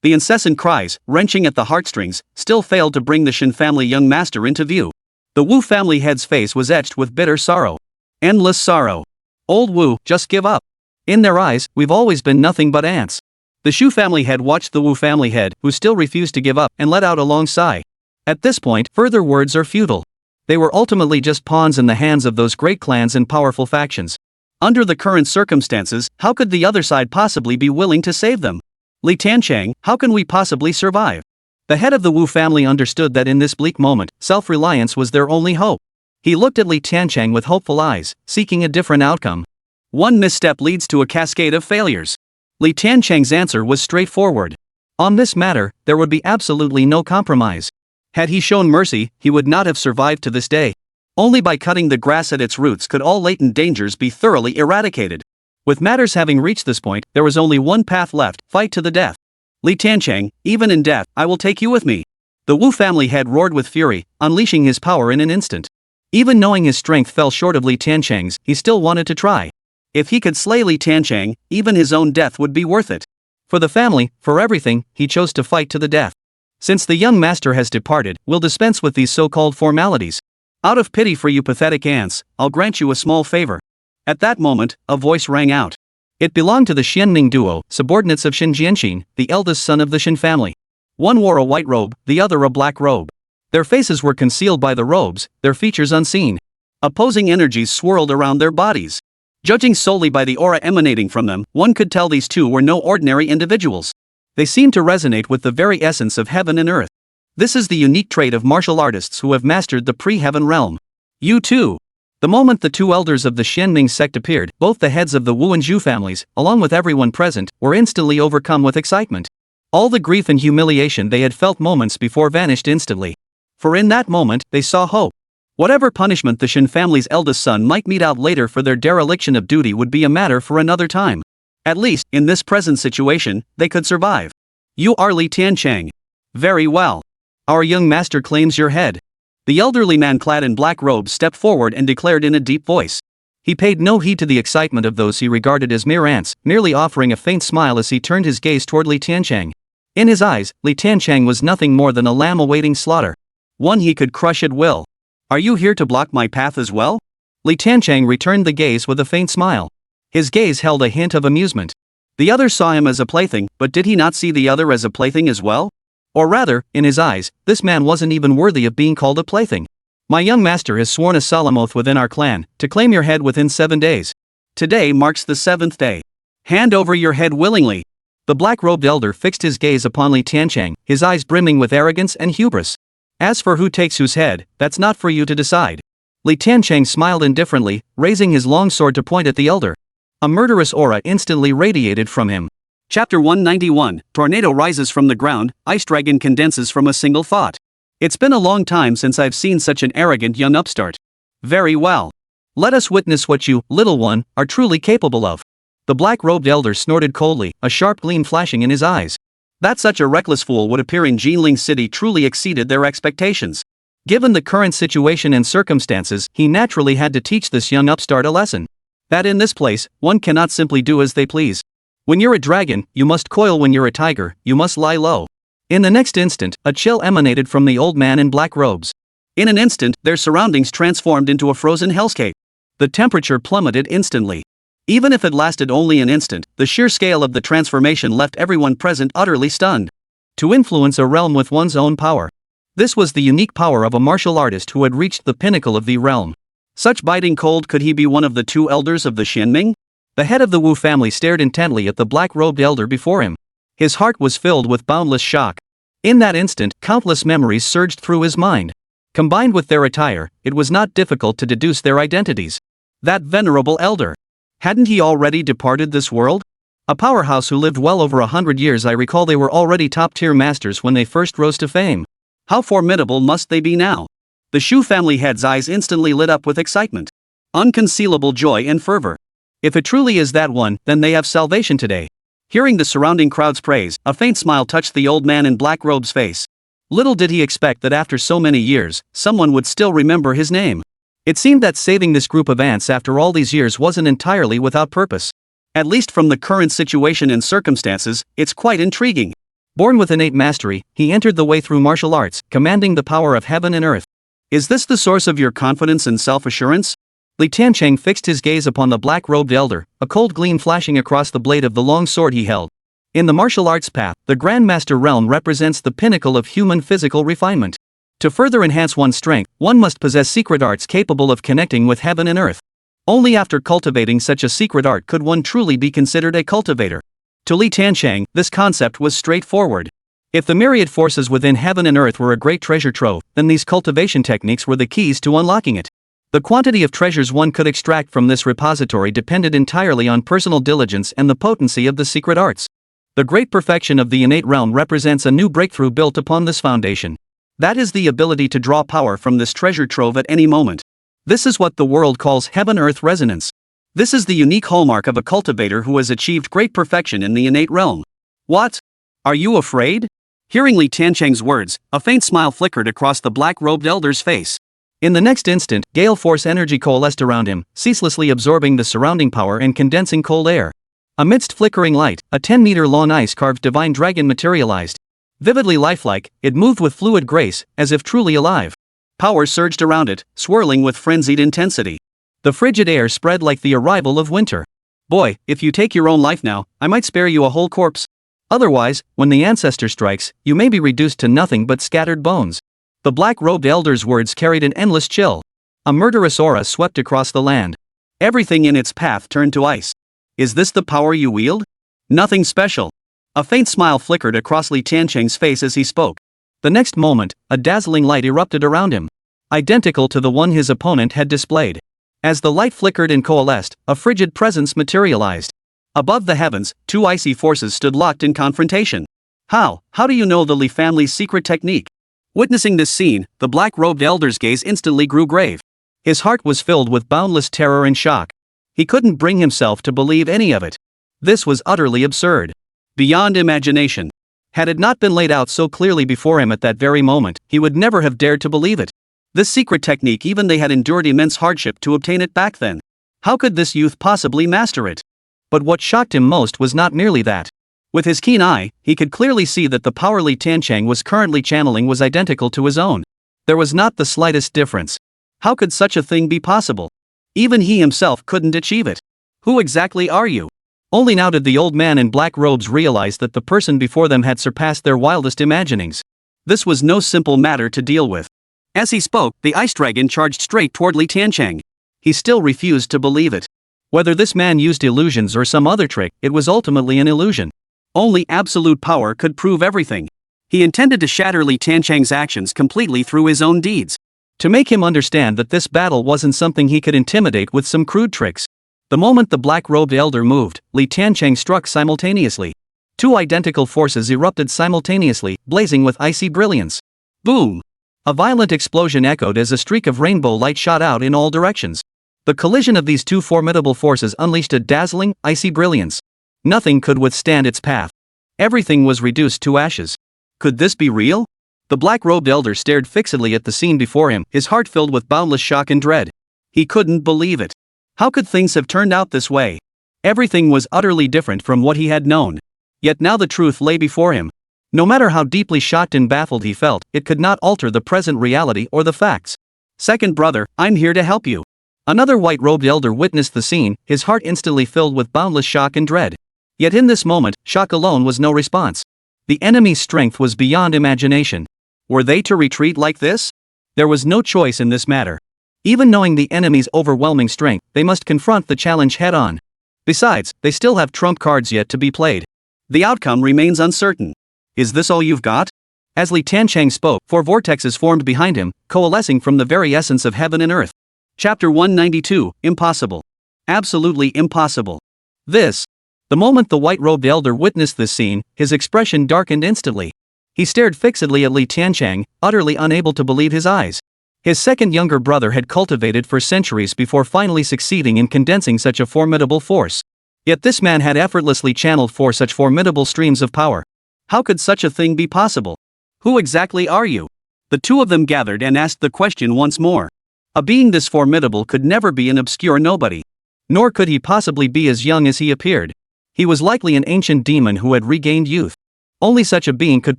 The incessant cries, wrenching at the heartstrings, still failed to bring the Shen family young master into view. The Wu family head's face was etched with bitter sorrow. Endless sorrow. Old Wu, just give up. In their eyes, we've always been nothing but ants. The Shu family head watched the Wu family head, who still refused to give up, and let out a long sigh. At this point, further words are futile. They were ultimately just pawns in the hands of those great clans and powerful factions. Under the current circumstances, how could the other side possibly be willing to save them? Li Tiancheng, how can we possibly survive? The head of the Wu family understood that in this bleak moment, self-reliance was their only hope. He looked at Li Tiancheng with hopeful eyes, seeking a different outcome. One misstep leads to a cascade of failures. Li Tiancheng's answer was straightforward. On this matter, there would be absolutely no compromise. Had he shown mercy, he would not have survived to this day. Only by cutting the grass at its roots could all latent dangers be thoroughly eradicated. With matters having reached this point, there was only one path left: fight to the death. Li Tiancheng, even in death, I will take you with me. The Wu family head roared with fury, unleashing his power in an instant. Even knowing his strength fell short of Li Tiancheng's, he still wanted to try. If he could slay Li Tiancheng, even his own death would be worth it. For the family, for everything, he chose to fight to the death. Since the young master has departed, we'll dispense with these so-called formalities. Out of pity for you pathetic ants, I'll grant you a small favor. At that moment, a voice rang out. It belonged to the Xianming duo, subordinates of Shen Jianxin, the eldest son of the Shen family. One wore a white robe, the other a black robe. Their faces were concealed by the robes, their features unseen. Opposing energies swirled around their bodies. Judging solely by the aura emanating from them, one could tell these two were no ordinary individuals. They seemed to resonate with the very essence of heaven and earth. This is the unique trait of martial artists who have mastered the pre-heaven realm. You too. The moment the two elders of the Xianming sect appeared, both the heads of the Wu and Zhu families, along with everyone present, were instantly overcome with excitement. All the grief and humiliation they had felt moments before vanished instantly. For in that moment, they saw hope. Whatever punishment the Shen family's eldest son might mete out later for their dereliction of duty would be a matter for another time. At least, in this present situation, they could survive. You are Li Tiancheng. Very well. Our young master claims your head. The elderly man clad in black robes stepped forward and declared in a deep voice. He paid no heed to the excitement of those he regarded as mere ants, merely offering a faint smile as he turned his gaze toward Li Tiancheng. In his eyes, Li Tiancheng was nothing more than a lamb awaiting slaughter. One he could crush at will. Are you here to block my path as well? Li Tiancheng returned the gaze with a faint smile. His gaze held a hint of amusement. The other saw him as a plaything, but did he not see the other as a plaything as well? Or rather, in his eyes, this man wasn't even worthy of being called a plaything. My young master has sworn a solemn oath within our clan, to claim your head within 7 days. Today marks the 7th day. Hand over your head willingly. The black-robed elder fixed his gaze upon Li Tiancheng, his eyes brimming with arrogance and hubris. As for who takes whose head, that's not for you to decide. Li Tiancheng smiled indifferently, raising his long sword to point at the elder. A murderous aura instantly radiated from him. Chapter 191, Tornado rises from the ground, Ice Dragon condenses from a single thought. It's been a long time since I've seen such an arrogant young upstart. Very well. Let us witness what you, little one, are truly capable of. The black-robed elder snorted coldly, a sharp gleam flashing in his eyes. That such a reckless fool would appear in Jinling City truly exceeded their expectations. Given the current situation and circumstances, he naturally had to teach this young upstart a lesson. That in this place, one cannot simply do as they please. When you're a dragon, you must coil. When you're a tiger, you must lie low. In the next instant, a chill emanated from the old man in black robes. In an instant, their surroundings transformed into a frozen hellscape. The temperature plummeted instantly. Even if it lasted only an instant, the sheer scale of the transformation left everyone present utterly stunned. To influence a realm with one's own power. This was the unique power of a martial artist who had reached the pinnacle of the realm. Such biting cold. Could he be one of the two elders of the Xianming? The head of the Wu family stared intently at the black-robed elder before him. His heart was filled with boundless shock. In that instant, countless memories surged through his mind. Combined with their attire, it was not difficult to deduce their identities. That venerable elder. Hadn't he already departed this world? A powerhouse who lived well over 100 years. I recall they were already top-tier masters when they first rose to fame. How formidable must they be now? The Shu family head's eyes instantly lit up with excitement. Unconcealable joy and fervor. If it truly is that one, then they have salvation today. Hearing the surrounding crowd's praise, a faint smile touched the old man in black robe's face. Little did he expect that after so many years, someone would still remember his name. It seemed that saving this group of ants after all these years wasn't entirely without purpose. At least from the current situation and circumstances, it's quite intriguing. Born with innate mastery, he entered the way through martial arts, commanding the power of heaven and earth. Is this the source of your confidence and self-assurance? Li Tiancheng fixed his gaze upon the black-robed elder, a cold gleam flashing across the blade of the long sword he held. In the martial arts path, the Grandmaster realm represents the pinnacle of human physical refinement. To further enhance one's strength, one must possess secret arts capable of connecting with heaven and earth. Only after cultivating such a secret art could one truly be considered a cultivator. To Li Tiancheng, this concept was straightforward. If the myriad forces within heaven and earth were a great treasure trove, then these cultivation techniques were the keys to unlocking it. The quantity of treasures one could extract from this repository depended entirely on personal diligence and the potency of the secret arts. The great perfection of the innate realm represents a new breakthrough built upon this foundation. That is the ability to draw power from this treasure trove at any moment. This is what the world calls heaven-earth resonance. This is the unique hallmark of a cultivator who has achieved great perfection in the innate realm. What? Are you afraid? Hearing Li Tiancheng's words, a faint smile flickered across the black-robed elder's face. In the next instant, gale force energy coalesced around him, ceaselessly absorbing the surrounding power and condensing cold air. Amidst flickering light, a 10-meter-long ice-carved divine dragon materialized. Vividly lifelike, it moved with fluid grace, as if truly alive. Power surged around it, swirling with frenzied intensity. The frigid air spread like the arrival of winter. Boy, if you take your own life now, I might spare you a whole corpse. Otherwise, when the ancestor strikes, you may be reduced to nothing but scattered bones. The black-robed elder's words carried an endless chill. A murderous aura swept across the land. Everything in its path turned to ice. Is this the power you wield? Nothing special. A faint smile flickered across Li Tiancheng's face as he spoke. The next moment, a dazzling light erupted around him, identical to the one his opponent had displayed. As the light flickered and coalesced, a frigid presence materialized. Above the heavens, two icy forces stood locked in confrontation. How do you know the Li family's secret technique? Witnessing this scene, the black-robed elder's gaze instantly grew grave. His heart was filled with boundless terror and shock. He couldn't bring himself to believe any of it. This was utterly absurd. Beyond imagination. Had it not been laid out so clearly before him at that very moment, he would never have dared to believe it. This secret technique, even they had endured immense hardship to obtain it back then. How could this youth possibly master it? But what shocked him most was not merely that. With his keen eye, he could clearly see that the power Li Tiancheng was currently channeling was identical to his own. There was not the slightest difference. How could such a thing be possible? Even he himself couldn't achieve it. Who exactly are you? Only now did the old man in black robes realize that the person before them had surpassed their wildest imaginings. This was no simple matter to deal with. As he spoke, the ice dragon charged straight toward Li Tiancheng. He still refused to believe it. Whether this man used illusions or some other trick, it was ultimately an illusion. Only absolute power could prove everything. He intended to shatter Li Tiancheng's actions completely through his own deeds. To make him understand that this battle wasn't something he could intimidate with some crude tricks. The moment the black-robed elder moved, Li Tiancheng struck simultaneously. Two identical forces erupted simultaneously, blazing with icy brilliance. Boom! A violent explosion echoed as a streak of rainbow light shot out in all directions. The collision of these two formidable forces unleashed a dazzling, icy brilliance. Nothing could withstand its path. Everything was reduced to ashes. Could this be real? The black-robed elder stared fixedly at the scene before him, his heart filled with boundless shock and dread. He couldn't believe it. How could things have turned out this way? Everything was utterly different from what he had known. Yet now the truth lay before him. No matter how deeply shocked and baffled he felt, it could not alter the present reality or the facts. Second brother, I'm here to help you. Another white-robed elder witnessed the scene, his heart instantly filled with boundless shock and dread. Yet in this moment, shock alone was no response. The enemy's strength was beyond imagination. Were they to retreat like this? There was no choice in this matter. Even knowing the enemy's overwhelming strength, they must confront the challenge head-on. Besides, they still have trump cards yet to be played. The outcome remains uncertain. Is this all you've got? As Li Tiancheng spoke, four vortexes formed behind him, coalescing from the very essence of heaven and earth. Chapter 192, Impossible. Absolutely impossible. The moment the white-robed elder witnessed this scene, his expression darkened instantly. He stared fixedly at Li Tiancheng, utterly unable to believe his eyes. His second younger brother had cultivated for centuries before finally succeeding in condensing such a formidable force. Yet this man had effortlessly channeled four such formidable streams of power. How could such a thing be possible? Who exactly are you? The two of them gathered and asked the question once more. A being this formidable could never be an obscure nobody. Nor could he possibly be as young as he appeared. He was likely an ancient demon who had regained youth. Only such a being could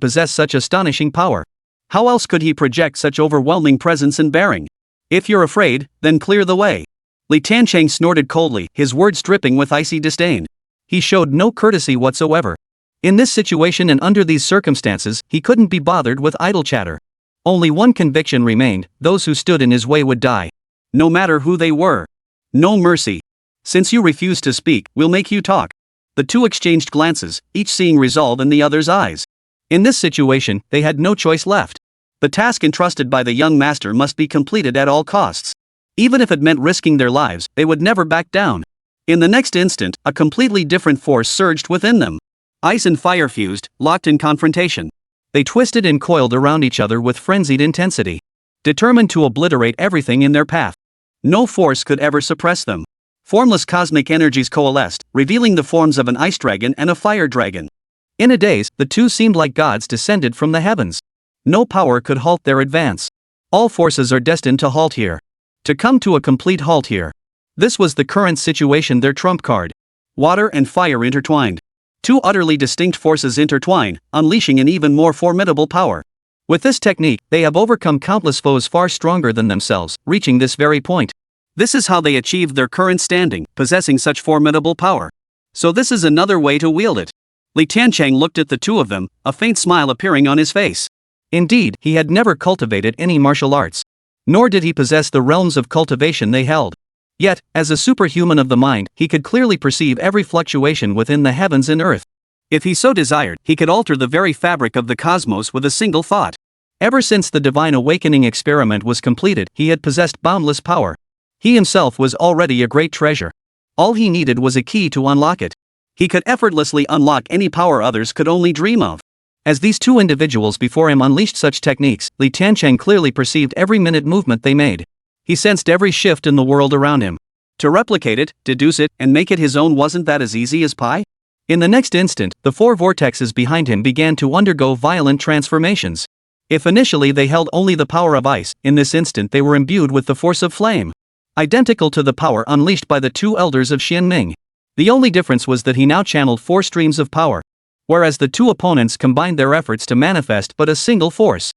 possess such astonishing power. How else could he project such overwhelming presence and bearing? If you're afraid, then clear the way. Li Tiancheng snorted coldly, his words dripping with icy disdain. He showed no courtesy whatsoever. In this situation and under these circumstances, he couldn't be bothered with idle chatter. Only one conviction remained: those who stood in his way would die. No matter who they were. No mercy. Since you refuse to speak, we'll make you talk. The two exchanged glances, each seeing resolve in the other's eyes. In this situation, they had no choice left. The task entrusted by the young master must be completed at all costs. Even if it meant risking their lives, they would never back down. In the next instant, a completely different force surged within them. Ice and fire fused, locked in confrontation. They twisted and coiled around each other with frenzied intensity, determined to obliterate everything in their path. No force could ever suppress them. Formless cosmic energies coalesced, revealing the forms of an ice dragon and a fire dragon. In a daze, the two seemed like gods descended from the heavens. No power could halt their advance. All forces are destined to halt here. To come to a complete halt here. This was the current situation, their trump card. Water and fire intertwined. Two utterly distinct forces intertwine, unleashing an even more formidable power. With this technique, they have overcome countless foes far stronger than themselves, reaching this very point. This is how they achieved their current standing, possessing such formidable power. So this is another way to wield it. Li Tiancheng looked at the two of them, a faint smile appearing on his face. Indeed, he had never cultivated any martial arts. Nor did he possess the realms of cultivation they held. Yet, as a superhuman of the mind, he could clearly perceive every fluctuation within the heavens and earth. If he so desired, he could alter the very fabric of the cosmos with a single thought. Ever since the divine awakening experiment was completed, he had possessed boundless power. He himself was already a great treasure. All he needed was a key to unlock it. He could effortlessly unlock any power others could only dream of. As these two individuals before him unleashed such techniques, Li Tiancheng clearly perceived every minute movement they made. He sensed every shift in the world around him. To replicate it, deduce it, and make it his own wasn't that as easy as pie? In the next instant, the four vortexes behind him began to undergo violent transformations. If initially they held only the power of ice, in this instant they were imbued with the force of flame. Identical to the power unleashed by the two elders of Xianming. The only difference was that he now channeled four streams of power. Whereas the two opponents combined their efforts to manifest but a single force.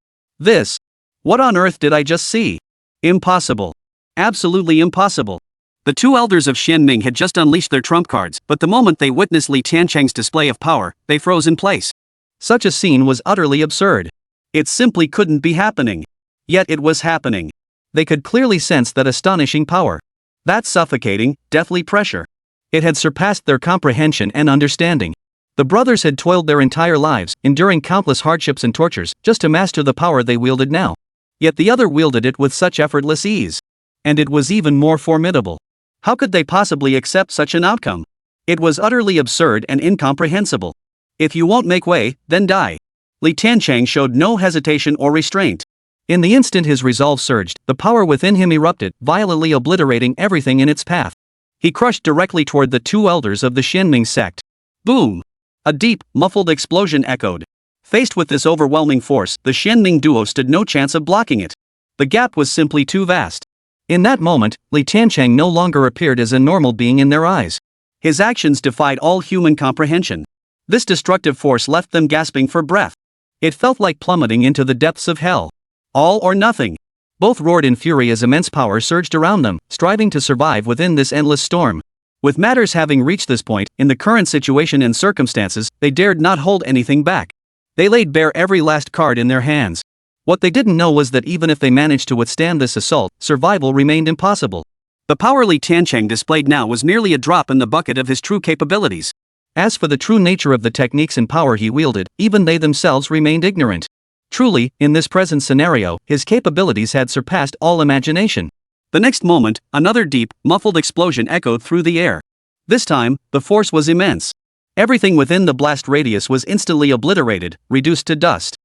What on earth did I just see? Impossible. Absolutely impossible. The two elders of Xianming had just unleashed their trump cards, but the moment they witnessed Li Tiancheng's display of power, they froze in place. Such a scene was utterly absurd. It simply couldn't be happening. Yet it was happening. They could clearly sense that astonishing power. That suffocating, deathly pressure. It had surpassed their comprehension and understanding. The brothers had toiled their entire lives, enduring countless hardships and tortures, just to master the power they wielded now. Yet the other wielded it with such effortless ease. And it was even more formidable. How could they possibly accept such an outcome? It was utterly absurd and incomprehensible. If you won't make way, then die. Li Tiancheng showed no hesitation or restraint. In the instant his resolve surged, the power within him erupted, violently obliterating everything in its path. He crushed directly toward the two elders of the Xianming sect. Boom! A deep, muffled explosion echoed. Faced with this overwhelming force, the Xianming duo stood no chance of blocking it. The gap was simply too vast. In that moment, Li Tiancheng no longer appeared as a normal being in their eyes. His actions defied all human comprehension. This destructive force left them gasping for breath. It felt like plummeting into the depths of hell. All or nothing. Both roared in fury as immense power surged around them, striving to survive within this endless storm. With matters having reached this point, in the current situation and circumstances, they dared not hold anything back. They laid bare every last card in their hands. What they didn't know was that even if they managed to withstand this assault, survival remained impossible. The power Li Tiancheng displayed now was merely a drop in the bucket of his true capabilities. As for the true nature of the techniques and power he wielded, even they themselves remained ignorant. Truly, in this present scenario, his capabilities had surpassed all imagination. The next moment, another deep, muffled explosion echoed through the air. This time, the force was immense. Everything within the blast radius was instantly obliterated, reduced to dust.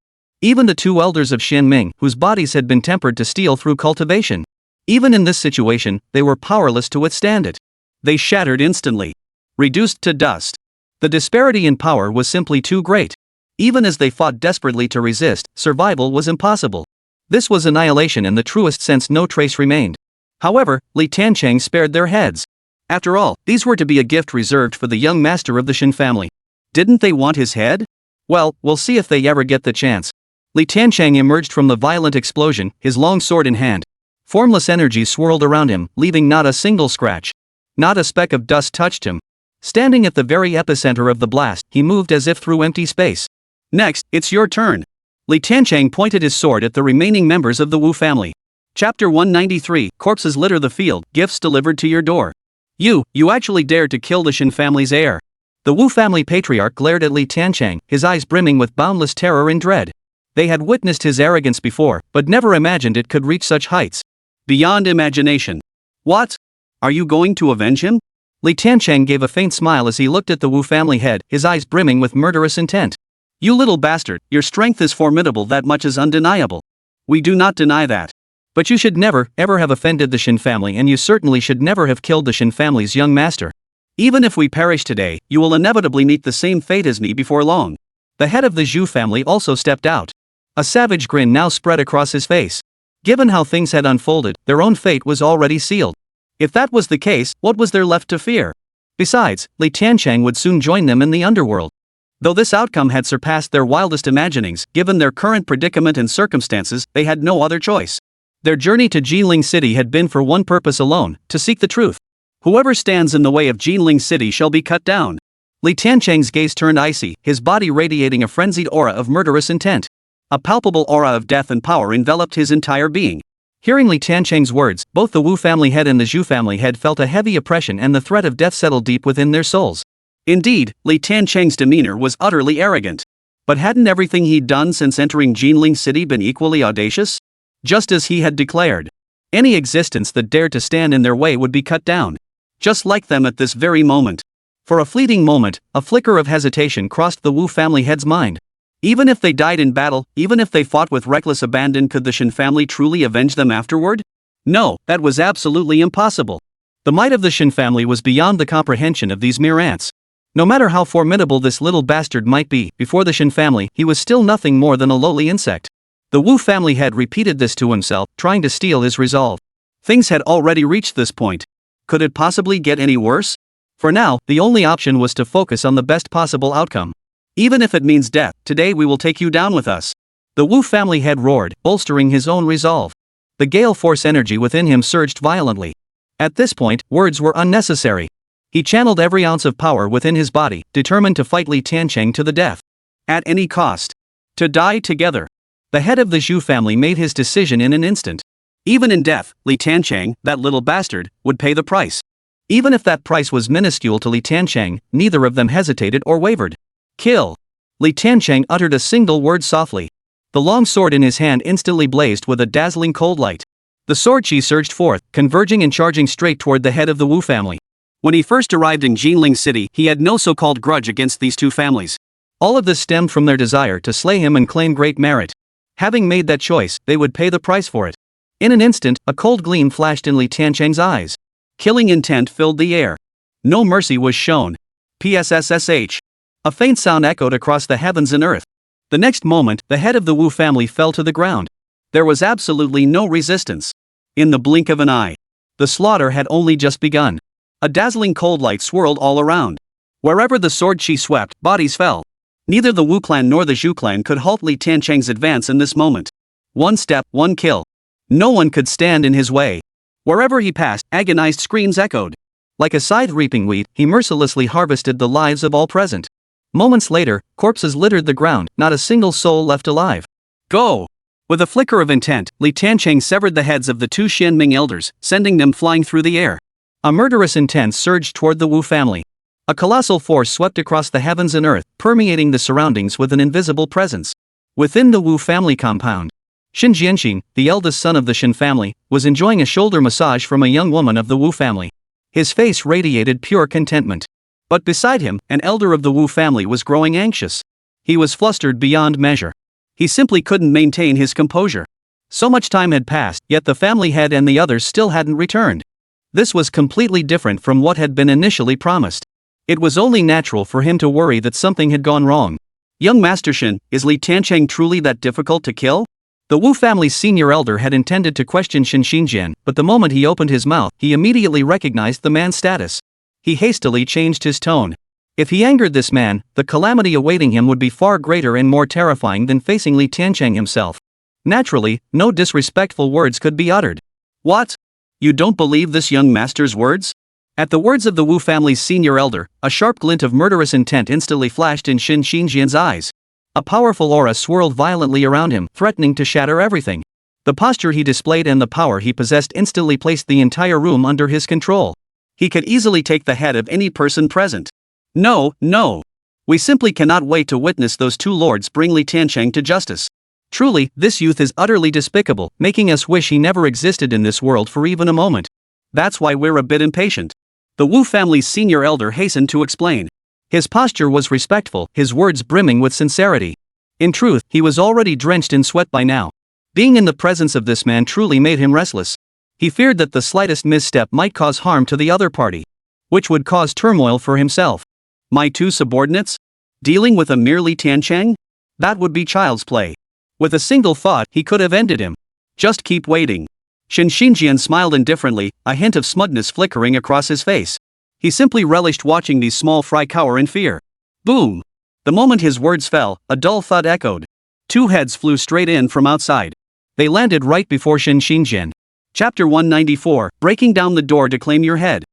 Even the two elders of Xianming, whose bodies had been tempered to steel through cultivation. Even in this situation, they were powerless to withstand it. They shattered instantly. Reduced to dust. The disparity in power was simply too great. Even as they fought desperately to resist, survival was impossible. This was annihilation in the truest sense. No trace remained. However, Li Tiancheng spared their heads. After all, these were to be a gift reserved for the young master of the Chen family. Didn't they want his head? Well, we'll see if they ever get the chance. Li Tiancheng emerged from the violent explosion, his long sword in hand. Formless energy swirled around him, leaving not a single scratch. Not a speck of dust touched him. Standing at the very epicenter of the blast, he moved as if through empty space. Next, it's your turn. Li Tiancheng pointed his sword at the remaining members of the Wu family. Chapter 193, Corpses litter the field, gifts delivered to your door. You actually dared to kill the Chen family's heir. The Wu family patriarch glared at Li Tiancheng, his eyes brimming with boundless terror and dread. They had witnessed his arrogance before, but never imagined it could reach such heights. Beyond imagination. What? Are you going to avenge him? Li Tiancheng gave a faint smile as he looked at the Wu family head, his eyes brimming with murderous intent. You little bastard, your strength is formidable, that much is undeniable. We do not deny that. But you should never, ever have offended the Chen family, and you certainly should never have killed the Chen family's young master. Even if we perish today, you will inevitably meet the same fate as me before long. The head of the Zhu family also stepped out. A savage grin now spread across his face. Given how things had unfolded, their own fate was already sealed. If that was the case, what was there left to fear? Besides, Li Tiancheng would soon join them in the underworld. Though this outcome had surpassed their wildest imaginings, given their current predicament and circumstances, they had no other choice. Their journey to Jinling City had been for one purpose alone, to seek the truth. Whoever stands in the way of Jinling City shall be cut down. Li Tiancheng's gaze turned icy, his body radiating a frenzied aura of murderous intent. A palpable aura of death and power enveloped his entire being. Hearing Li Tiancheng's words, both the Wu family head and the Zhu family head felt a heavy oppression, and the threat of death settled deep within their souls. Indeed, Li Tiancheng's demeanor was utterly arrogant. But hadn't everything he'd done since entering Jinling City been equally audacious? Just as he had declared. Any existence that dared to stand in their way would be cut down. Just like them at this very moment. For a fleeting moment, a flicker of hesitation crossed the Wu family head's mind. Even if they died in battle, even if they fought with reckless abandon, could the Chen family truly avenge them afterward? No, that was absolutely impossible. The might of the Chen family was beyond the comprehension of these mere ants. No matter how formidable this little bastard might be, before the Chen family, he was still nothing more than a lowly insect. The Wu family head repeated this to himself, trying to steel his resolve. Things had already reached this point. Could it possibly get any worse? For now, the only option was to focus on the best possible outcome. Even if it means death, today we will take you down with us. The Wu family head roared, bolstering his own resolve. The gale force energy within him surged violently. At this point, words were unnecessary. He channeled every ounce of power within his body, determined to fight Li Tiancheng to the death. At any cost. To die together. The head of the Zhu family made his decision in an instant. Even in death, Li Tiancheng, that little bastard, would pay the price. Even if that price was minuscule to Li Tiancheng, neither of them hesitated or wavered. Kill. Li Tiancheng uttered a single word softly. The long sword in his hand instantly blazed with a dazzling cold light. The sword chi surged forth, converging and charging straight toward the head of the Wu family. When he first arrived in Jinling City, he had no so-called grudge against these two families. All of this stemmed from their desire to slay him and claim great merit. Having made that choice, they would pay the price for it. In an instant, a cold gleam flashed in Li Tiancheng's eyes. Killing intent filled the air. No mercy was shown. PSSSH. A faint sound echoed across the heavens and earth. The next moment, the head of the Wu family fell to the ground. There was absolutely no resistance. In the blink of an eye. The slaughter had only just begun. A dazzling cold light swirled all around. Wherever the sword chi swept, bodies fell. Neither the Wu clan nor the Zhu clan could halt Li Tiancheng's advance in this moment. One step, one kill. No one could stand in his way. Wherever he passed, agonized screams echoed. Like a scythe reaping wheat, he mercilessly harvested the lives of all present. Moments later, corpses littered the ground, not a single soul left alive. Go! With a flicker of intent, Li Tiancheng severed the heads of the two Xianming elders, sending them flying through the air. A murderous intent surged toward the Wu family. A colossal force swept across the heavens and earth, permeating the surroundings with an invisible presence. Within the Wu family compound, Shen Jianxin, the eldest son of the Shen family, was enjoying a shoulder massage from a young woman of the Wu family. His face radiated pure contentment. But beside him, an elder of the Wu family was growing anxious. He was flustered beyond measure. He simply couldn't maintain his composure. So much time had passed, yet the family head and the others still hadn't returned. This was completely different from what had been initially promised. It was only natural for him to worry that something had gone wrong. Young Master Shen, is Li Tiancheng truly that difficult to kill? The Wu family's senior elder had intended to question Shen Xinjian, but the moment he opened his mouth, he immediately recognized the man's status. He hastily changed his tone. If he angered this man, the calamity awaiting him would be far greater and more terrifying than facing Li Tiancheng himself. Naturally, no disrespectful words could be uttered. What? You don't believe this young master's words? At the words of the Wu family's senior elder, a sharp glint of murderous intent instantly flashed in Shen Xinjian's eyes. A powerful aura swirled violently around him, threatening to shatter everything. The posture he displayed and the power he possessed instantly placed the entire room under his control. He could easily take the head of any person present. No, no. We simply cannot wait to witness those two lords bring Li Tiancheng to justice. Truly, this youth is utterly despicable, making us wish he never existed in this world for even a moment. That's why we're a bit impatient. The Wu family's senior elder hastened to explain. His posture was respectful, his words brimming with sincerity. In truth, he was already drenched in sweat by now. Being in the presence of this man truly made him restless. He feared that the slightest misstep might cause harm to the other party, which would cause turmoil for himself. My two subordinates? Dealing with a mere Li Tiancheng? That would be child's play. With a single thought, he could have ended him. Just keep waiting. Shen Xinjian smiled indifferently, a hint of smugness flickering across his face. He simply relished watching these small fry cower in fear. Boom! The moment his words fell, a dull thud echoed. Two heads flew straight in from outside. They landed right before Shen Xinjian. Chapter 194, Breaking Down the Door to Claim Your Head.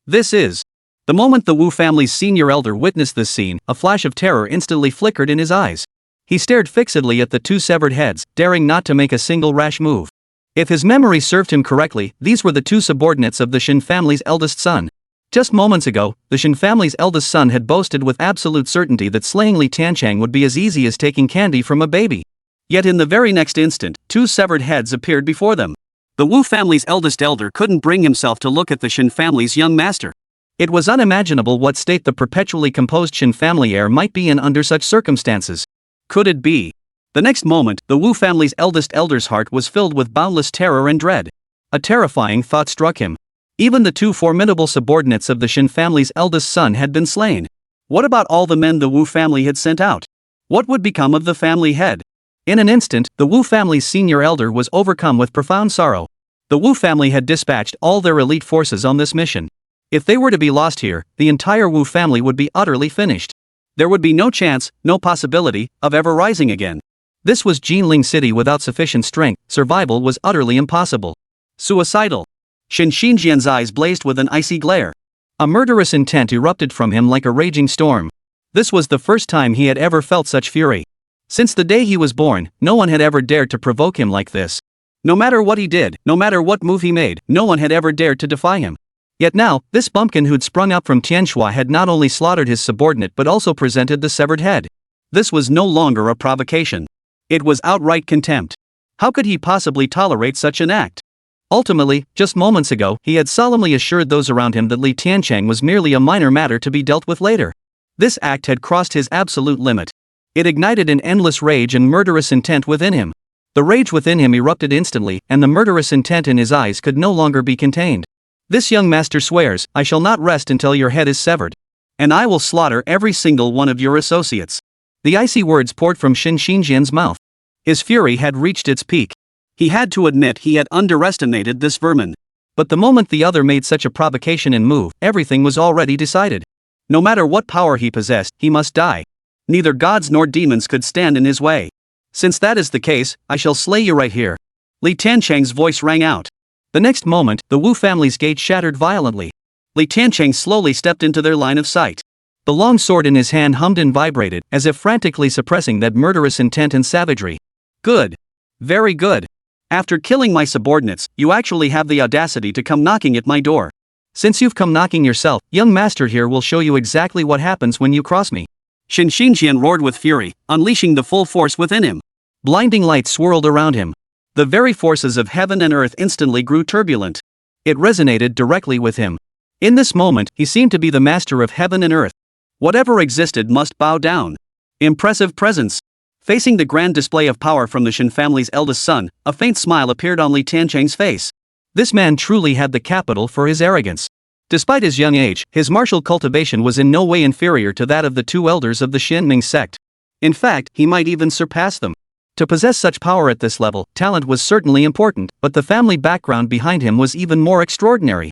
This is. The moment the Wu family's senior elder witnessed this scene, a flash of terror instantly flickered in his eyes. He stared fixedly at the two severed heads, daring not to make a single rash move. If his memory served him correctly, these were the two subordinates of the Shen family's eldest son. Just moments ago, the Shen family's eldest son had boasted with absolute certainty that slaying Li Tiancheng would be as easy as taking candy from a baby. Yet in the very next instant, two severed heads appeared before them. The Wu family's eldest elder couldn't bring himself to look at the Shen family's young master. It was unimaginable what state the perpetually composed Shen family heir might be in under such circumstances. Could it be? The next moment, the Wu family's eldest elder's heart was filled with boundless terror and dread. A terrifying thought struck him. Even the two formidable subordinates of the Shen family's eldest son had been slain. What about all the men the Wu family had sent out? What would become of the family head? In an instant, the Wu family's senior elder was overcome with profound sorrow. The Wu family had dispatched all their elite forces on this mission. If they were to be lost here, the entire Wu family would be utterly finished. There would be no chance, no possibility, of ever rising again. This was Jinling City without sufficient strength, survival was utterly impossible. Suicidal. Shen Xinjian's eyes blazed with an icy glare. A murderous intent erupted from him like a raging storm. This was the first time he had ever felt such fury. Since the day he was born, no one had ever dared to provoke him like this. No matter what he did, no matter what move he made, no one had ever dared to defy him. Yet now, this bumpkin who'd sprung up from Tianhua had not only slaughtered his subordinate but also presented the severed head. This was no longer a provocation. It was outright contempt. How could he possibly tolerate such an act? Ultimately, just moments ago, he had solemnly assured those around him that Li Tiancheng was merely a minor matter to be dealt with later. This act had crossed his absolute limit. It ignited an endless rage and murderous intent within him. The rage within him erupted instantly, and the murderous intent in his eyes could no longer be contained. This young master swears, I shall not rest until your head is severed. And I will slaughter every single one of your associates. The icy words poured from Shen Xinjian's mouth. His fury had reached its peak. He had to admit he had underestimated this vermin. But the moment the other made such a provocation and move, everything was already decided. No matter what power he possessed, he must die. Neither gods nor demons could stand in his way. Since that is the case, I shall slay you right here. Li Tiancheng's voice rang out. The next moment, the Wu family's gate shattered violently. Li Tiancheng slowly stepped into their line of sight. The long sword in his hand hummed and vibrated, as if frantically suppressing that murderous intent and savagery. Good. Very good. After killing my subordinates, you actually have the audacity to come knocking at my door. Since you've come knocking yourself, young master here will show you exactly what happens when you cross me. Shen Xinjian roared with fury, unleashing the full force within him. Blinding light swirled around him. The very forces of heaven and earth instantly grew turbulent. It resonated directly with him. In this moment, he seemed to be the master of heaven and earth. Whatever existed must bow down. Impressive presence. Facing the grand display of power from the Shen family's eldest son, a faint smile appeared on Li Tiancheng's face. This man truly had the capital for his arrogance. Despite his young age, his martial cultivation was in no way inferior to that of the two elders of the Shenming sect. In fact, he might even surpass them. To possess such power at this level, talent was certainly important, but the family background behind him was even more extraordinary.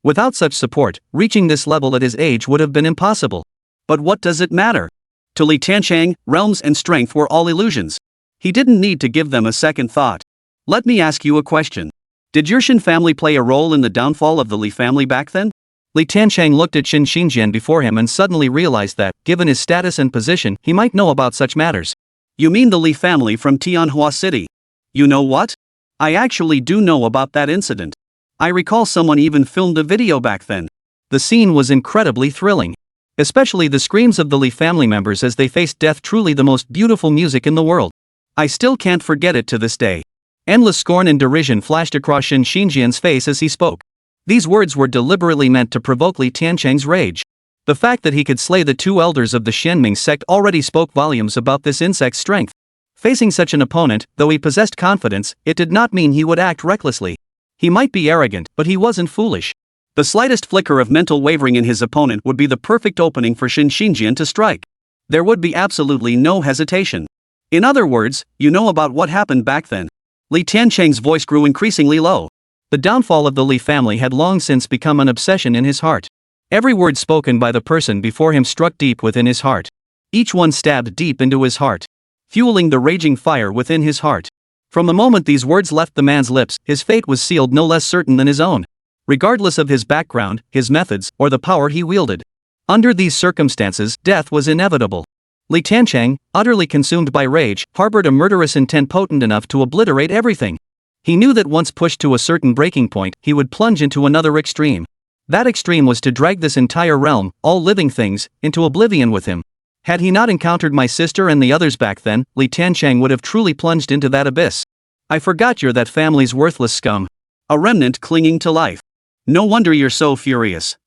Without such support, reaching this level at his age would have been impossible. But what does it matter? To Li Tiancheng, realms and strength were all illusions. He didn't need to give them a second thought. Let me ask you a question. Did your Shen family play a role in the downfall of the Li family back then? Li Tiancheng looked at Shen Xinjian before him and suddenly realized that, given his status and position, he might know about such matters. You mean the Li family from Tianhua City? You know what? I actually do know about that incident. I recall someone even filmed a video back then. The scene was incredibly thrilling. Especially the screams of the Li family members as they faced death, truly the most beautiful music in the world. I still can't forget it to this day. Endless scorn and derision flashed across Shen Xinjian's face as he spoke. These words were deliberately meant to provoke Li Tiancheng's rage. The fact that he could slay the two elders of the Xianming sect already spoke volumes about this insect's strength. Facing such an opponent, though he possessed confidence, it did not mean he would act recklessly. He might be arrogant, but he wasn't foolish. The slightest flicker of mental wavering in his opponent would be the perfect opening for Shen Xinjian to strike. There would be absolutely no hesitation. In other words, you know about what happened back then. Li Tiancheng's voice grew increasingly low. The downfall of the Li family had long since become an obsession in his heart. Every word spoken by the person before him struck deep within his heart. Each one stabbed deep into his heart, fueling the raging fire within his heart. From the moment these words left the man's lips, his fate was sealed, no less certain than his own. Regardless of his background, his methods, or the power he wielded. Under these circumstances, death was inevitable. Li Tiancheng, utterly consumed by rage, harbored a murderous intent potent enough to obliterate everything. He knew that once pushed to a certain breaking point, he would plunge into another extreme. That extreme was to drag this entire realm, all living things, into oblivion with him. Had he not encountered my sister and the others back then, Li Tiancheng would have truly plunged into that abyss. I forgot you're that family's worthless scum. A remnant clinging to life. No wonder you're so furious.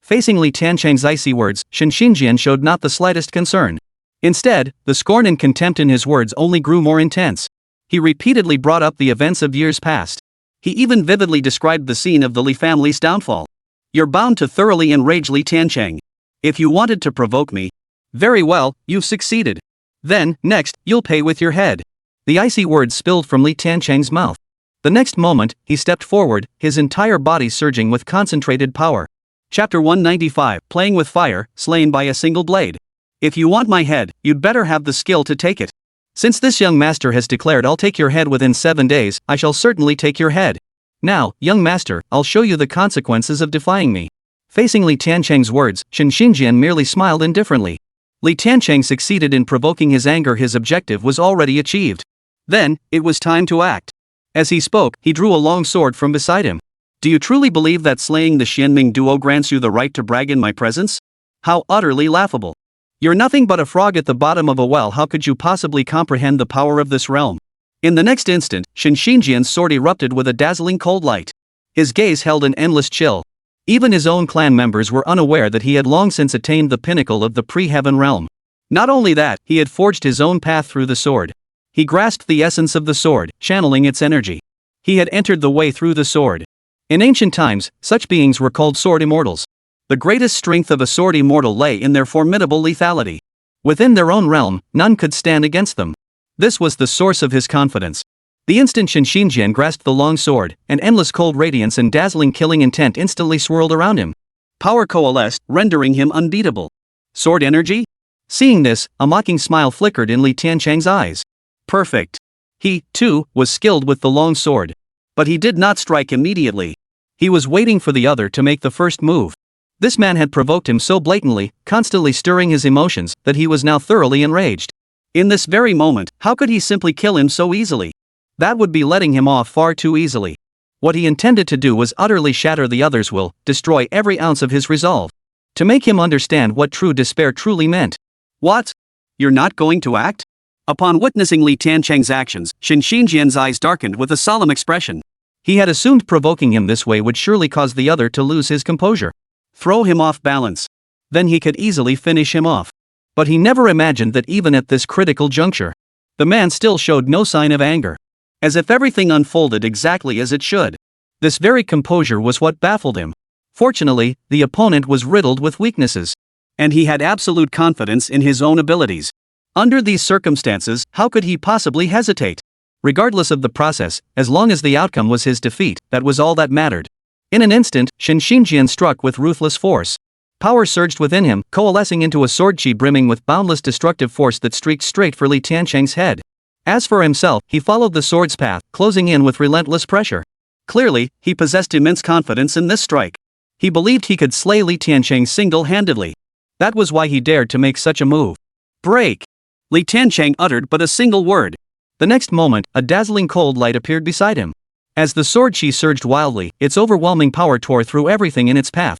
Facing Li Tiancheng's icy words, Shen Xinjian showed not the slightest concern. Instead, the scorn and contempt in his words only grew more intense. He repeatedly brought up the events of years past. He even vividly described the scene of the Li family's downfall. You're bound to thoroughly enrage Li Tiancheng. If you wanted to provoke me, very well, you've succeeded. Then, next, you'll pay with your head. The icy words spilled from Li Tiancheng's mouth. The next moment, he stepped forward, his entire body surging with concentrated power. Chapter 195, Playing with Fire, Slain by a Single Blade. If you want my head, you'd better have the skill to take it. Since this young master has declared I'll take your head within 7 days, I shall certainly take your head. Now, young master, I'll show you the consequences of defying me. Facing Li Tiancheng's words, Shen Xinjian merely smiled indifferently. Li Tiancheng succeeded in provoking his anger. His objective was already achieved. Then, it was time to act. As he spoke, he drew a long sword from beside him. Do you truly believe that slaying the Xianming duo grants you the right to brag in my presence? How utterly laughable. You're nothing but a frog at the bottom of a well. How could you possibly comprehend the power of this realm? In the next instant, Shen Xinjian's sword erupted with a dazzling cold light. His gaze held an endless chill. Even his own clan members were unaware that he had long since attained the pinnacle of the pre-heaven realm. Not only that, he had forged his own path through the sword. He grasped the essence of the sword, channeling its energy. He had entered the way through the sword. In ancient times, such beings were called sword immortals. The greatest strength of a sword immortal lay in their formidable lethality. Within their own realm, none could stand against them. This was the source of his confidence. The instant Shen Xinjian grasped the long sword, an endless cold radiance and dazzling killing intent instantly swirled around him. Power coalesced, rendering him unbeatable. Sword energy? Seeing this, a mocking smile flickered in Li Tiancheng's eyes. Perfect. He, too, was skilled with the long sword. But he did not strike immediately. He was waiting for the other to make the first move. This man had provoked him so blatantly, constantly stirring his emotions, that he was now thoroughly enraged. In this very moment, how could he simply kill him so easily? That would be letting him off far too easily. What he intended to do was utterly shatter the other's will, destroy every ounce of his resolve. To make him understand what true despair truly meant. What? You're not going to act? Upon witnessing Li Tiancheng's actions, Shen Xinjian's eyes darkened with a solemn expression. He had assumed provoking him this way would surely cause the other to lose his composure. Throw him off balance. Then he could easily finish him off. But he never imagined that even at this critical juncture, the man still showed no sign of anger. As if everything unfolded exactly as it should. This very composure was what baffled him. Fortunately, the opponent was riddled with weaknesses. And he had absolute confidence in his own abilities. Under these circumstances, how could he possibly hesitate? Regardless of the process, as long as the outcome was his defeat, that was all that mattered. In an instant, Shen Xinjian struck with ruthless force. Power surged within him, coalescing into a sword chi brimming with boundless destructive force that streaked straight for Li Tiancheng's head. As for himself, he followed the sword's path, closing in with relentless pressure. Clearly, he possessed immense confidence in this strike. He believed he could slay Li Tiancheng single-handedly. That was why he dared to make such a move. Break! Li Tiancheng uttered but a single word. The next moment, a dazzling cold light appeared beside him. As the sword chi surged wildly, its overwhelming power tore through everything in its path.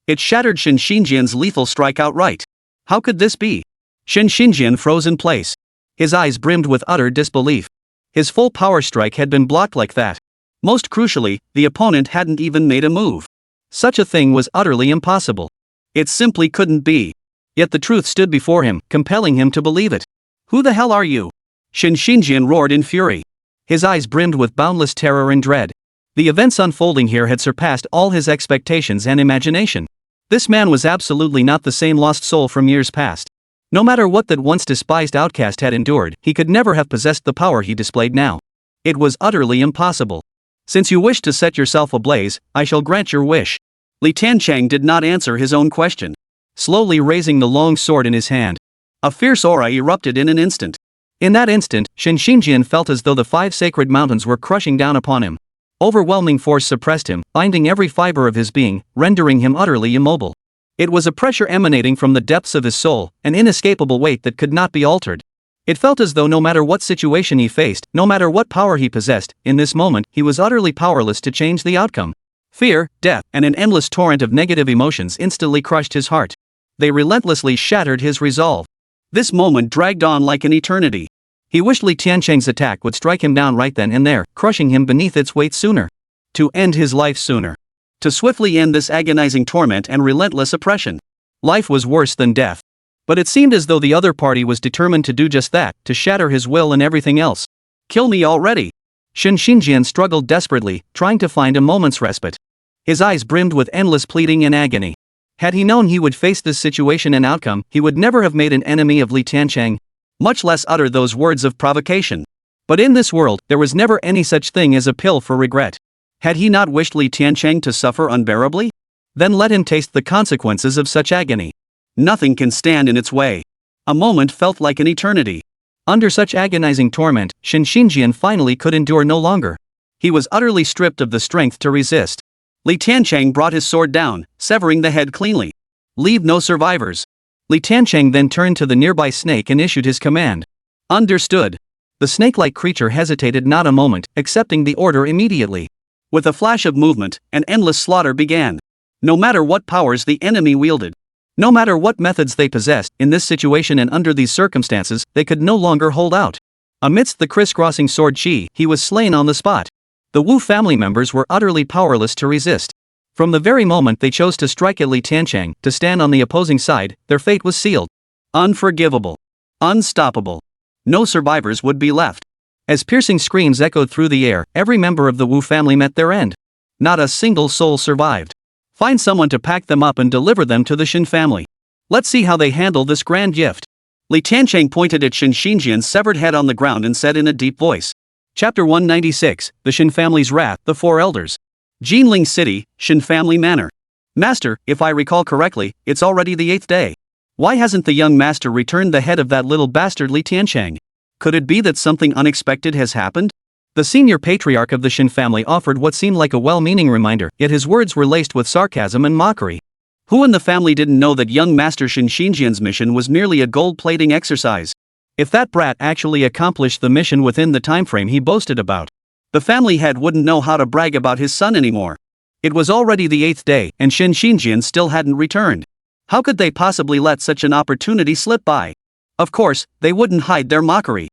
It shattered Shen Xinjian's lethal strike outright. How could this be? Shen Xinjian froze in place. His eyes brimmed with utter disbelief. His full power strike had been blocked like that. Most crucially, the opponent hadn't even made a move. Such a thing was utterly impossible. It simply couldn't be. Yet the truth stood before him, compelling him to believe it. Who the hell are you? Shen Xinjian roared in fury. His eyes brimmed with boundless terror and dread. The events unfolding here had surpassed all his expectations and imagination. This man was absolutely not the same lost soul from years past. No matter what that once despised outcast had endured, he could never have possessed the power he displayed now. It was utterly impossible. Since you wish to set yourself ablaze, I shall grant your wish. Li Tiancheng did not answer his own question. Slowly raising the long sword in his hand, a fierce aura erupted in an instant. In that instant, Shen Xinjian felt as though the 5 sacred mountains were crushing down upon him. Overwhelming force suppressed him, binding every fiber of his being, rendering him utterly immobile. It was a pressure emanating from the depths of his soul, an inescapable weight that could not be altered. It felt as though no matter what situation he faced, no matter what power he possessed, in this moment, he was utterly powerless to change the outcome. Fear, death, and an endless torrent of negative emotions instantly crushed his heart. They relentlessly shattered his resolve. This moment dragged on like an eternity. He wished Li Tiancheng's attack would strike him down right then and there, crushing him beneath its weight sooner. To end his life sooner. To swiftly end this agonizing torment and relentless oppression. Life was worse than death. But it seemed as though the other party was determined to do just that, to shatter his will and everything else. Kill me already. Shen Xinjian struggled desperately, trying to find a moment's respite. His eyes brimmed with endless pleading and agony. Had he known he would face this situation and outcome, he would never have made an enemy of Li Tiancheng, much less utter those words of provocation. But in this world, there was never any such thing as a pill for regret. Had he not wished Li Tiancheng to suffer unbearably? Then let him taste the consequences of such agony. Nothing can stand in its way. A moment felt like an eternity. Under such agonizing torment, Shen Xinjian finally could endure no longer. He was utterly stripped of the strength to resist. Li Tiancheng brought his sword down, severing the head cleanly. Leave no survivors. Li Tiancheng then turned to the nearby snake and issued his command. Understood. The snake-like creature hesitated not a moment, accepting the order immediately. With a flash of movement, an endless slaughter began. No matter what powers the enemy wielded, no matter what methods they possessed, in this situation and under these circumstances, they could no longer hold out. Amidst the crisscrossing sword chi, he was slain on the spot. The Wu family members were utterly powerless to resist. From the very moment they chose to strike at Li Tiancheng, to stand on the opposing side, their fate was sealed. Unforgivable. Unstoppable. No survivors would be left. As piercing screams echoed through the air, every member of the Wu family met their end. Not a single soul survived. Find someone to pack them up and deliver them to the Shen family. Let's see how they handle this grand gift. Li Tiancheng pointed at Shen Xinjian's severed head on the ground and said in a deep voice. Chapter 196, The Shen Family's Wrath, The Four Elders. Jinling City, Shen Family Manor. Master, if I recall correctly, it's already the 8th day. Why hasn't the young master returned the head of that little bastard Li Tiancheng? Could it be that something unexpected has happened? The senior patriarch of the Shen family offered what seemed like a well-meaning reminder, yet his words were laced with sarcasm and mockery. Who in the family didn't know that young Master Shen Xinjian's mission was merely a gold-plating exercise? If that brat actually accomplished the mission within the timeframe he boasted about, the family head wouldn't know how to brag about his son anymore. It was already the 8th day, and Shen Xinjian still hadn't returned. How could they possibly let such an opportunity slip by? Of course, they wouldn't hide their mockery.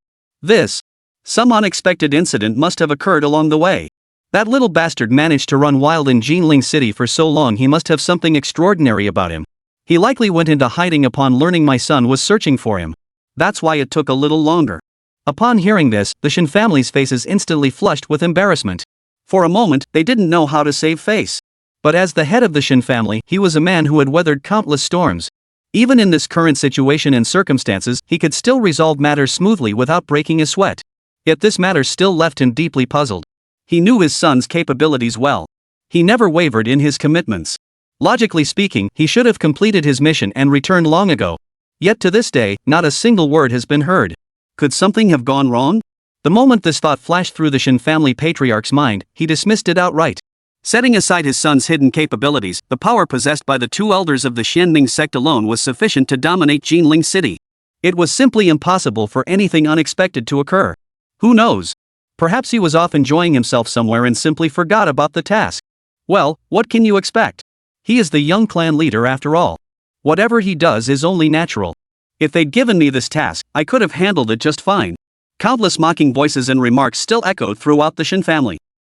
Some unexpected incident must have occurred along the way. That little bastard managed to run wild in Jinling City for so long, he must have something extraordinary about him. He likely went into hiding upon learning my son was searching for him. That's why it took a little longer. Upon hearing this, the Shen family's faces instantly flushed with embarrassment. For a moment, they didn't know how to save face. But as the head of the Shen family, he was a man who had weathered countless storms. Even in this current situation and circumstances, he could still resolve matters smoothly without breaking a sweat. Yet this matter still left him deeply puzzled. He knew his son's capabilities well. He never wavered in his commitments. Logically speaking, he should have completed his mission and returned long ago. Yet to this day, not a single word has been heard. Could something have gone wrong? The moment this thought flashed through the Chen family patriarch's mind, he dismissed it outright. Setting aside his son's hidden capabilities, the power possessed by the two elders of the Xianming sect alone was sufficient to dominate Jinling City. It was simply impossible for anything unexpected to occur. Who knows? Perhaps he was off enjoying himself somewhere and simply forgot about the task. Well, what can you expect? He is the young clan leader after all. Whatever he does is only natural. If they'd given me this task, I could have handled it just fine. Countless mocking voices and remarks still echoed throughout the Chen family.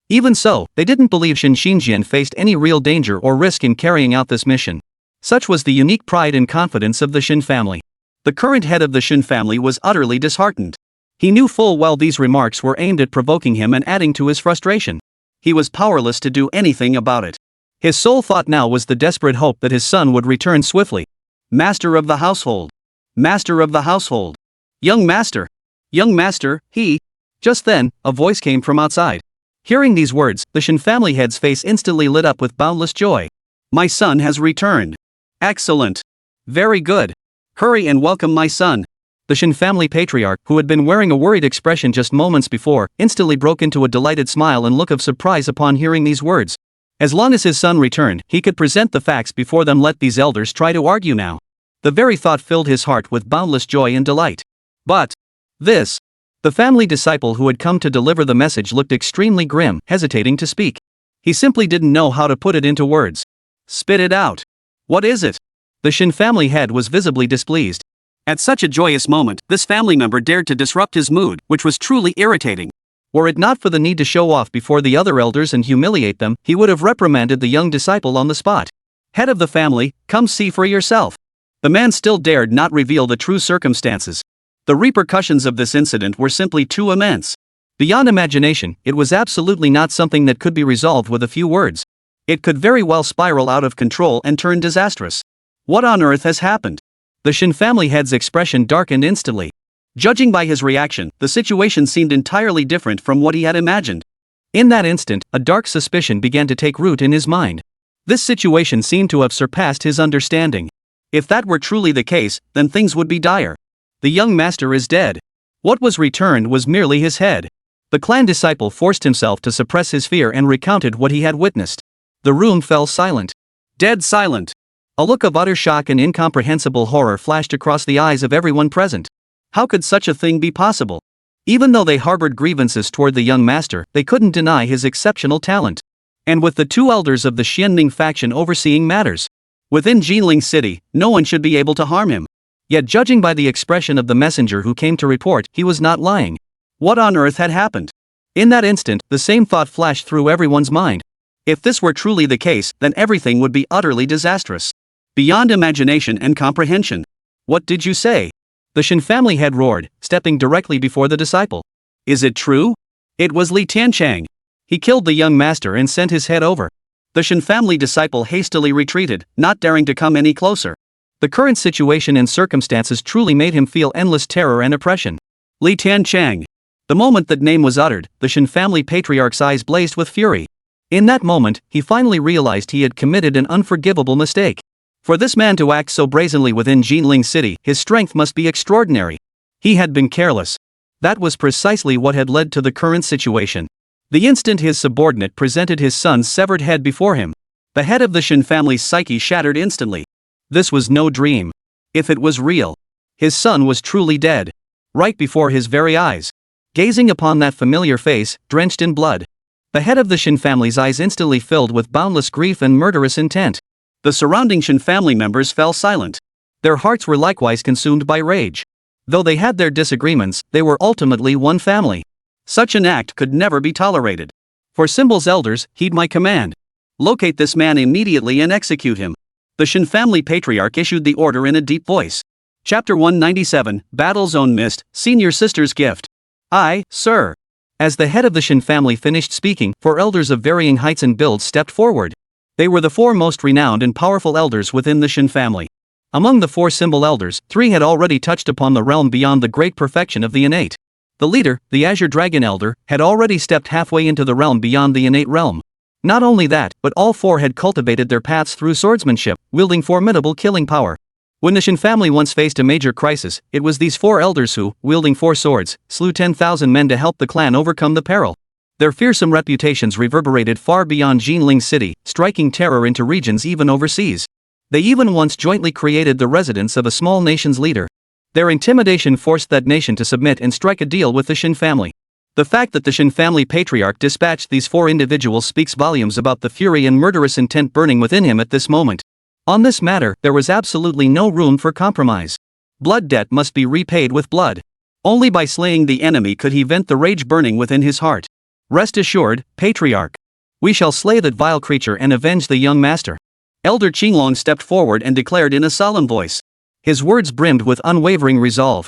Even so, they didn't believe Shen Xinjian faced any real danger or risk in carrying out this mission. Such was the unique pride and confidence of the Chen family. The current head of the Chen family was utterly disheartened. He knew full well these remarks were aimed at provoking him and adding to his frustration. He was powerless to do anything about it. His sole thought now was the desperate hope that his son would return swiftly. Master of the household. Master of the household. Young master. Young master, he. Just then, a voice came from outside. Hearing these words, the Chen family head's face instantly lit up with boundless joy. My son has returned. Excellent. Very good. Hurry and welcome my son. The Chen family patriarch, who had been wearing a worried expression just moments before, instantly broke into a delighted smile and look of surprise upon hearing these words. As long as his son returned, he could present the facts before them. Let these elders try to argue now. The very thought filled his heart with boundless joy and delight. But this. The family disciple who had come to deliver the message looked extremely grim, hesitating to speak. He simply didn't know how to put it into words. Spit it out. What is it? The Chen family head was visibly displeased. At such a joyous moment, this family member dared to disrupt his mood, which was truly irritating. Were it not for the need to show off before the other elders and humiliate them, he would have reprimanded the young disciple on the spot. Head of the family, come see for yourself. The man still dared not reveal the true circumstances. The repercussions of this incident were simply too immense. Beyond imagination, it was absolutely not something that could be resolved with a few words. It could very well spiral out of control and turn disastrous. What on earth has happened? The Chen family head's expression darkened instantly. Judging by his reaction, the situation seemed entirely different from what he had imagined. In that instant, a dark suspicion began to take root in his mind. This situation seemed to have surpassed his understanding. If that were truly the case, then things would be dire. The young master is dead. What was returned was merely his head. The clan disciple forced himself to suppress his fear and recounted what he had witnessed. The room fell silent. Dead silent. A look of utter shock and incomprehensible horror flashed across the eyes of everyone present. How could such a thing be possible? Even though they harbored grievances toward the young master, they couldn't deny his exceptional talent. And with the two elders of the Xianming faction overseeing matters within Jinling City, no one should be able to harm him. Yet judging by the expression of the messenger who came to report, he was not lying. What on earth had happened? In that instant, the same thought flashed through everyone's mind. If this were truly the case, then everything would be utterly disastrous. Beyond imagination and comprehension. What did you say? The Chen family head roared, stepping directly before the disciple. Is it true? It was Li Tiancheng. He killed the young master and sent his head over. The Chen family disciple hastily retreated, not daring to come any closer. The current situation and circumstances truly made him feel endless terror and oppression. Li Tiancheng. The moment that name was uttered, the Chen family patriarch's eyes blazed with fury. In that moment, he finally realized he had committed an unforgivable mistake. For this man to act so brazenly within Jinling City, his strength must be extraordinary. He had been careless. That was precisely what had led to the current situation. The instant his subordinate presented his son's severed head before him, the head of the Chen family's psyche shattered instantly. This was no dream. If it was real, his son was truly dead. Right before his very eyes. Gazing upon that familiar face, drenched in blood, the head of the Chen family's eyes instantly filled with boundless grief and murderous intent. The surrounding Chen family members fell silent. Their hearts were likewise consumed by rage. Though they had their disagreements, they were ultimately one family. Such an act could never be tolerated. For Symbol's elders, heed my command. Locate this man immediately and execute him. The Chen family patriarch issued the order in a deep voice. Chapter 197, Battle Zone Missed, Senior Sister's Gift. Aye, sir. As the head of the Chen family finished speaking, 4 elders of varying heights and builds stepped forward. They were the 4 most renowned and powerful elders within the Chen family. Among the 4 symbol elders, 3 had already touched upon the realm beyond the great perfection of the innate. The leader, the Azure Dragon Elder, had already stepped halfway into the realm beyond the innate realm. Not only that, but all four had cultivated their paths through swordsmanship, wielding formidable killing power. When the Chen family once faced a major crisis, it was these four elders who, wielding four swords, slew 10,000 men to help the clan overcome the peril. Their fearsome reputations reverberated far beyond Jinling City, striking terror into regions even overseas. They even once jointly created the residence of a small nation's leader. Their intimidation forced that nation to submit and strike a deal with the Chen family. The fact that the Chen family patriarch dispatched these four individuals speaks volumes about the fury and murderous intent burning within him at this moment. On this matter, there was absolutely no room for compromise. Blood debt must be repaid with blood. Only by slaying the enemy could he vent the rage burning within his heart. Rest assured, patriarch. We shall slay that vile creature and avenge the young master. Elder Qinglong stepped forward and declared in a solemn voice. His words brimmed with unwavering resolve.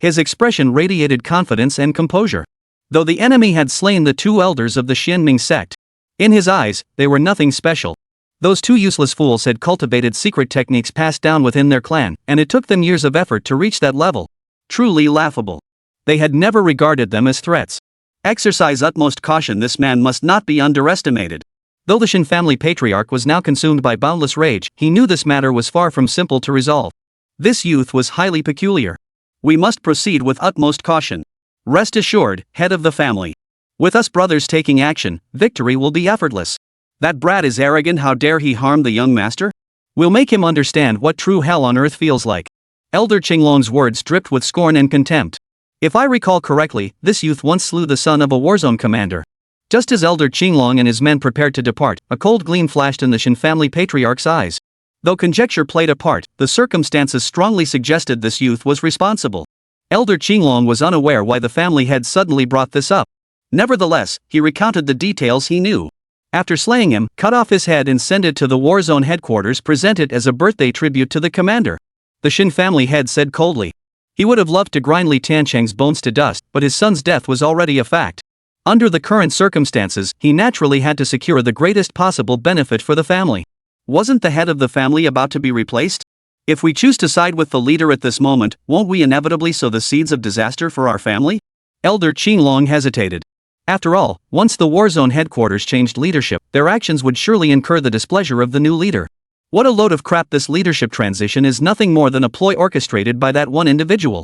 His expression radiated confidence and composure. Though the enemy had slain the two elders of the Xianming sect, in his eyes, they were nothing special. Those two useless fools had cultivated secret techniques passed down within their clan, and it took them years of effort to reach that level. Truly laughable. They had never regarded them as threats. Exercise utmost caution, this man must not be underestimated. Though the Chen family patriarch was now consumed by boundless rage, he knew this matter was far from simple to resolve. This youth was highly peculiar. We must proceed with utmost caution. Rest assured, head of the family. With us brothers taking action, victory will be effortless. That brat is arrogant, how dare he harm the young master? We'll make him understand what true hell on earth feels like. Elder Qinglong's words dripped with scorn and contempt. If I recall correctly, this youth once slew the son of a warzone commander. Just as Elder Qinglong and his men prepared to depart, a cold gleam flashed in the Chen family patriarch's eyes. Though conjecture played a part, the circumstances strongly suggested this youth was responsible. Elder Qinglong was unaware why the family had suddenly brought this up. Nevertheless, he recounted the details he knew. After slaying him, cut off his head and send it to the warzone headquarters, present it as a birthday tribute to the commander. The Chen family head said coldly. He would have loved to grind Li Tiancheng's bones to dust, but his son's death was already a fact. Under the current circumstances, he naturally had to secure the greatest possible benefit for the family. Wasn't the head of the family about to be replaced? If we choose to side with the leader at this moment, won't we inevitably sow the seeds of disaster for our family? Elder Qinglong hesitated. After all, once the warzone headquarters changed leadership, their actions would surely incur the displeasure of the new leader. What a load of crap! This leadership transition is nothing more than a ploy orchestrated by that one individual.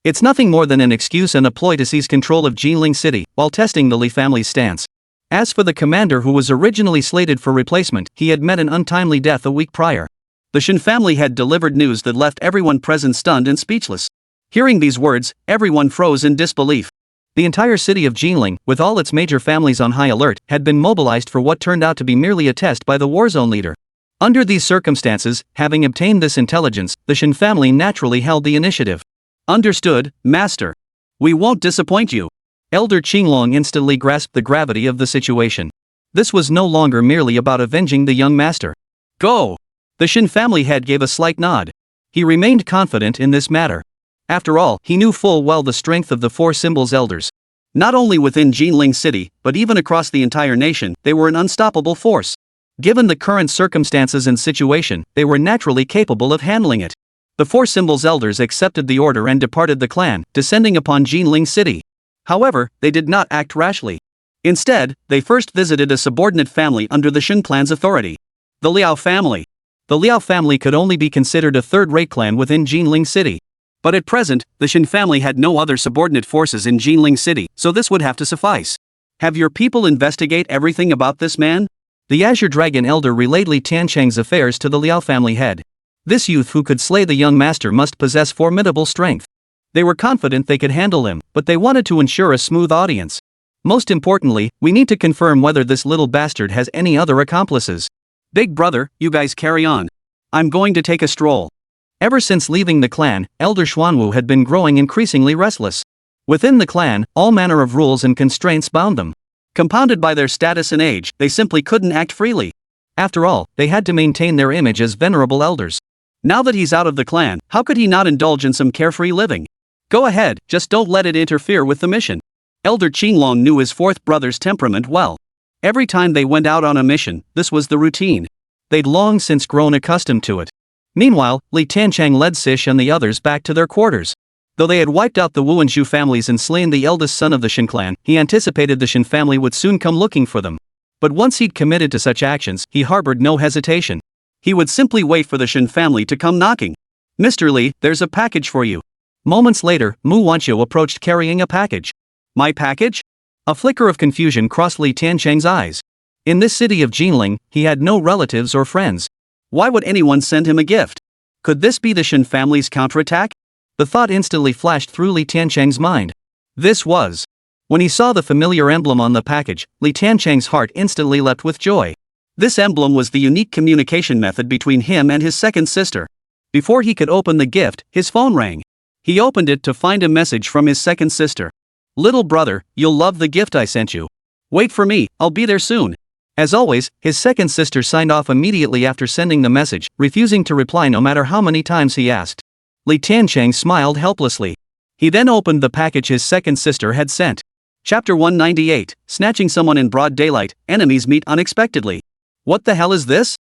It's nothing more than an excuse and a ploy to seize control of Jinling City, while testing the Li family's stance. As for the commander who was originally slated for replacement, he had met an untimely death a week prior. The Chen family had delivered news that left everyone present stunned and speechless. Hearing these words, everyone froze in disbelief. The entire city of Jinling, with all its major families on high alert, had been mobilized for what turned out to be merely a test by the warzone leader. Under these circumstances, having obtained this intelligence, the Chen family naturally held the initiative. Understood, master. We won't disappoint you. Elder Qinglong instantly grasped the gravity of the situation. This was no longer merely about avenging the young master. Go! The Chen family head gave a slight nod. He remained confident in this matter. After all, he knew full well the strength of the four symbols elders. Not only within Jinling City, but even across the entire nation, they were an unstoppable force. Given the current circumstances and situation, they were naturally capable of handling it. The four symbols elders accepted the order and departed the clan, descending upon Jinling City. However, they did not act rashly. Instead, they first visited a subordinate family under the Shen clan's authority. The Liao family. The Liao family could only be considered a third-rate clan within Jinling City. But at present, the Chen family had no other subordinate forces in Jinling City, so this would have to suffice. Have your people investigate everything about this man? The Azure Dragon Elder relayed Li Tiancheng's affairs to the Liao family head. This youth who could slay the young master must possess formidable strength. They were confident they could handle him, but they wanted to ensure a smooth audience. Most importantly, we need to confirm whether this little bastard has any other accomplices. Big brother, you guys carry on. I'm going to take a stroll. Ever since leaving the clan, Elder Xuanwu had been growing increasingly restless. Within the clan, all manner of rules and constraints bound them. Compounded by their status and age, they simply couldn't act freely. After all, they had to maintain their image as venerable elders. Now that he's out of the clan, how could he not indulge in some carefree living? Go ahead, just don't let it interfere with the mission. Elder Qinglong knew his fourth brother's temperament well. Every time they went out on a mission, this was the routine. They'd long since grown accustomed to it. Meanwhile, Li Tiancheng led Sish and the others back to their quarters. Though they had wiped out the Wu and Zhu families and slain the eldest son of the Shen clan, he anticipated the Shen family would soon come looking for them. But once he'd committed to such actions, he harbored no hesitation. He would simply wait for the Chen family to come knocking. "Mr. Li, there's a package for you." Moments later, Mu Wanqiu approached carrying a package. "My package?" A flicker of confusion crossed Li Tiancheng's eyes. In this city of Jinling, he had no relatives or friends. Why would anyone send him a gift? Could this be the Chen family's counterattack? The thought instantly flashed through Li Tiancheng's mind. This was. When he saw the familiar emblem on the package, Li Tiancheng's heart instantly leapt with joy. This emblem was the unique communication method between him and his second sister. Before he could open the gift, his phone rang. He opened it to find a message from his second sister. "Little brother, you'll love the gift I sent you. Wait for me, I'll be there soon." As always, his second sister signed off immediately after sending the message, refusing to reply no matter how many times he asked. Li Tiancheng smiled helplessly. He then opened the package his second sister had sent. Chapter 198, Snatching Someone in Broad Daylight, Enemies Meet Unexpectedly. What the hell is this?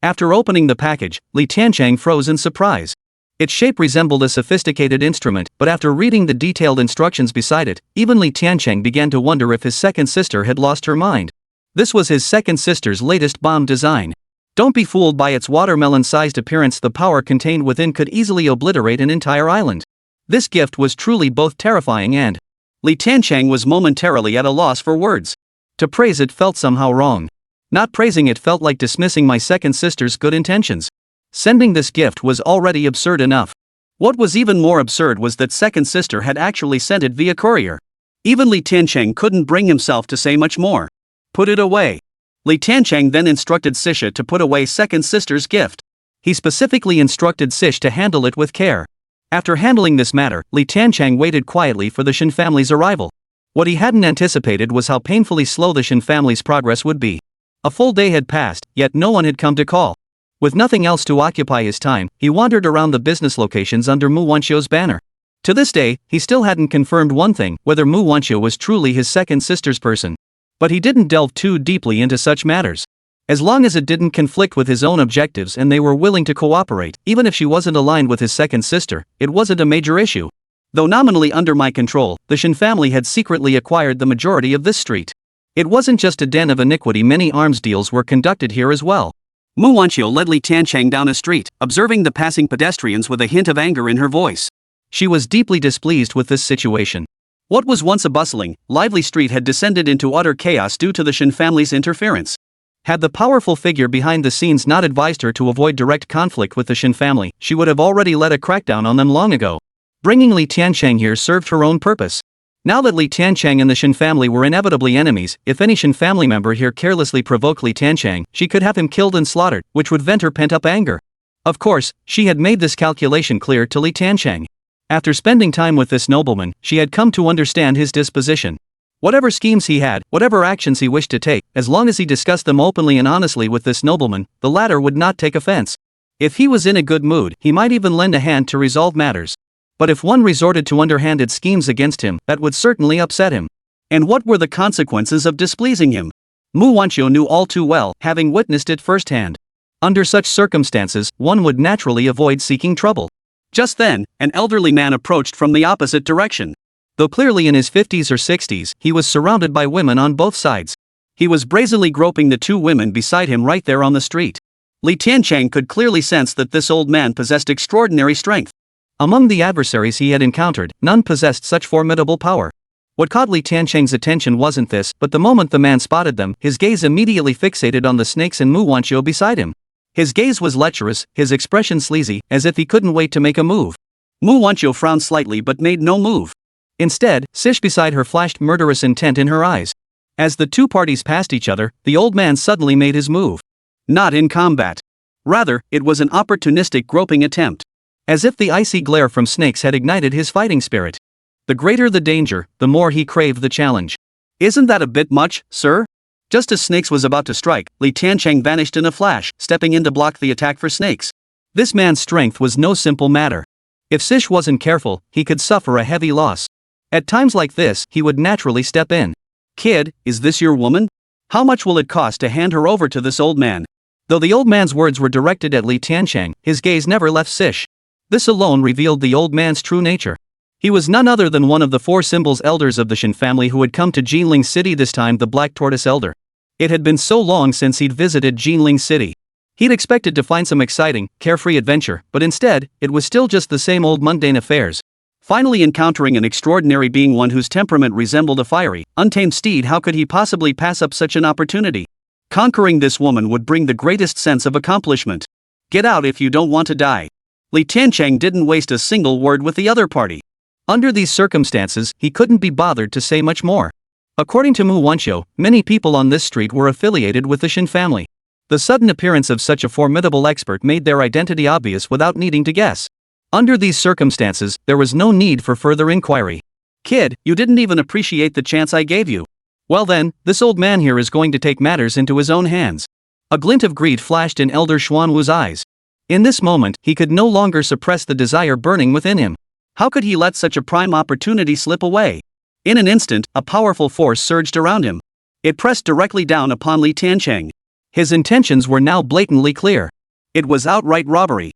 After opening the package, Li Tiancheng froze in surprise. Its shape resembled a sophisticated instrument, but after reading the detailed instructions beside it, even Li Tiancheng began to wonder if his second sister had lost her mind. This was his second sister's latest bomb design. Don't be fooled by its watermelon-sized appearance. The power contained within could easily obliterate an entire island. This gift was truly both terrifying and... Li Tiancheng was momentarily at a loss for words. To praise it felt somehow wrong. Not praising it felt like dismissing my second sister's good intentions. Sending this gift was already absurd enough. What was even more absurd was that second sister had actually sent it via courier. Even Li Tiancheng couldn't bring himself to say much more. "Put it away." Li Tiancheng then instructed Sisha to put away second sister's gift. He specifically instructed Sish to handle it with care. After handling this matter, Li Tiancheng waited quietly for the Chen family's arrival. What he hadn't anticipated was how painfully slow the Chen family's progress would be. A full day had passed, yet no one had come to call. With nothing else to occupy his time, he wandered around the business locations under Mu Wanqiu's banner. To this day, he still hadn't confirmed one thing, whether Mu Wanqiu was truly his second sister's person. But he didn't delve too deeply into such matters. As long as it didn't conflict with his own objectives and they were willing to cooperate, even if she wasn't aligned with his second sister, it wasn't a major issue. Though nominally under my control, the Chen family had secretly acquired the majority of this street. It wasn't just a den of iniquity, many arms deals were conducted here as well. Mu Wanqiu led Li Tiancheng down a street, observing the passing pedestrians with a hint of anger in her voice. She was deeply displeased with this situation. What was once a bustling, lively street had descended into utter chaos due to the Chen family's interference. Had the powerful figure behind the scenes not advised her to avoid direct conflict with the Chen family, she would have already led a crackdown on them long ago. Bringing Li Tiancheng here served her own purpose. Now that Li Tiancheng and the Chen family were inevitably enemies, if any Chen family member here carelessly provoked Li Tiancheng, she could have him killed and slaughtered, which would vent her pent-up anger. Of course, she had made this calculation clear to Li Tiancheng. After spending time with this nobleman, she had come to understand his disposition. Whatever schemes he had, whatever actions he wished to take, as long as he discussed them openly and honestly with this nobleman, the latter would not take offense. If he was in a good mood, he might even lend a hand to resolve matters. But if one resorted to underhanded schemes against him, that would certainly upset him. And what were the consequences of displeasing him? Mu Wanqiu knew all too well, having witnessed it firsthand. Under such circumstances, one would naturally avoid seeking trouble. Just then, an elderly man approached from the opposite direction. Though clearly in his 50s or 60s, he was surrounded by women on both sides. He was brazenly groping the two women beside him right there on the street. Li Tiancheng could clearly sense that this old man possessed extraordinary strength. Among the adversaries he had encountered, none possessed such formidable power. What caught Li Tiancheng's attention wasn't this, but the moment the man spotted them, his gaze immediately fixated on the snakes and Mu Wanqiu beside him. His gaze was lecherous, his expression sleazy, as if he couldn't wait to make a move. Mu Wanqiu frowned slightly but made no move. Instead, Sish beside her flashed murderous intent in her eyes. As the two parties passed each other, the old man suddenly made his move. Not in combat. Rather, it was an opportunistic groping attempt. As if the icy glare from snakes had ignited his fighting spirit. The greater the danger, the more he craved the challenge. Isn't that a bit much, sir? Just as Snakes was about to strike, Li Tiancheng vanished in a flash, stepping in to block the attack for Snakes. This man's strength was no simple matter. If Sish wasn't careful, he could suffer a heavy loss. At times like this, he would naturally step in. Kid, is this your woman? How much will it cost to hand her over to this old man? Though the old man's words were directed at Li Tiancheng, his gaze never left Sish. This alone revealed the old man's true nature. He was none other than one of the four symbols elders of the Chen family who had come to Jinling City, this time the Black Tortoise Elder. It had been so long since he'd visited Jinling City. He'd expected to find some exciting, carefree adventure, but instead, it was still just the same old mundane affairs. Finally encountering an extraordinary being, one whose temperament resembled a fiery, untamed steed, how could he possibly pass up such an opportunity? Conquering this woman would bring the greatest sense of accomplishment. Get out if you don't want to die. Tiancheng didn't waste a single word with the other party. Under these circumstances, he couldn't be bothered to say much more. According to Mu Wanxiu, many people on this street were affiliated with the Chen family. The sudden appearance of such a formidable expert made their identity obvious without needing to guess. Under these circumstances, there was no need for further inquiry. Kid, you didn't even appreciate the chance I gave you. Well then, this old man here is going to take matters into his own hands. A glint of greed flashed in Elder Xuanwu's eyes. In this moment, he could no longer suppress the desire burning within him. How could he let such a prime opportunity slip away? In an instant, a powerful force surged around him. It pressed directly down upon Tiancheng. His intentions were now blatantly clear. It was outright robbery.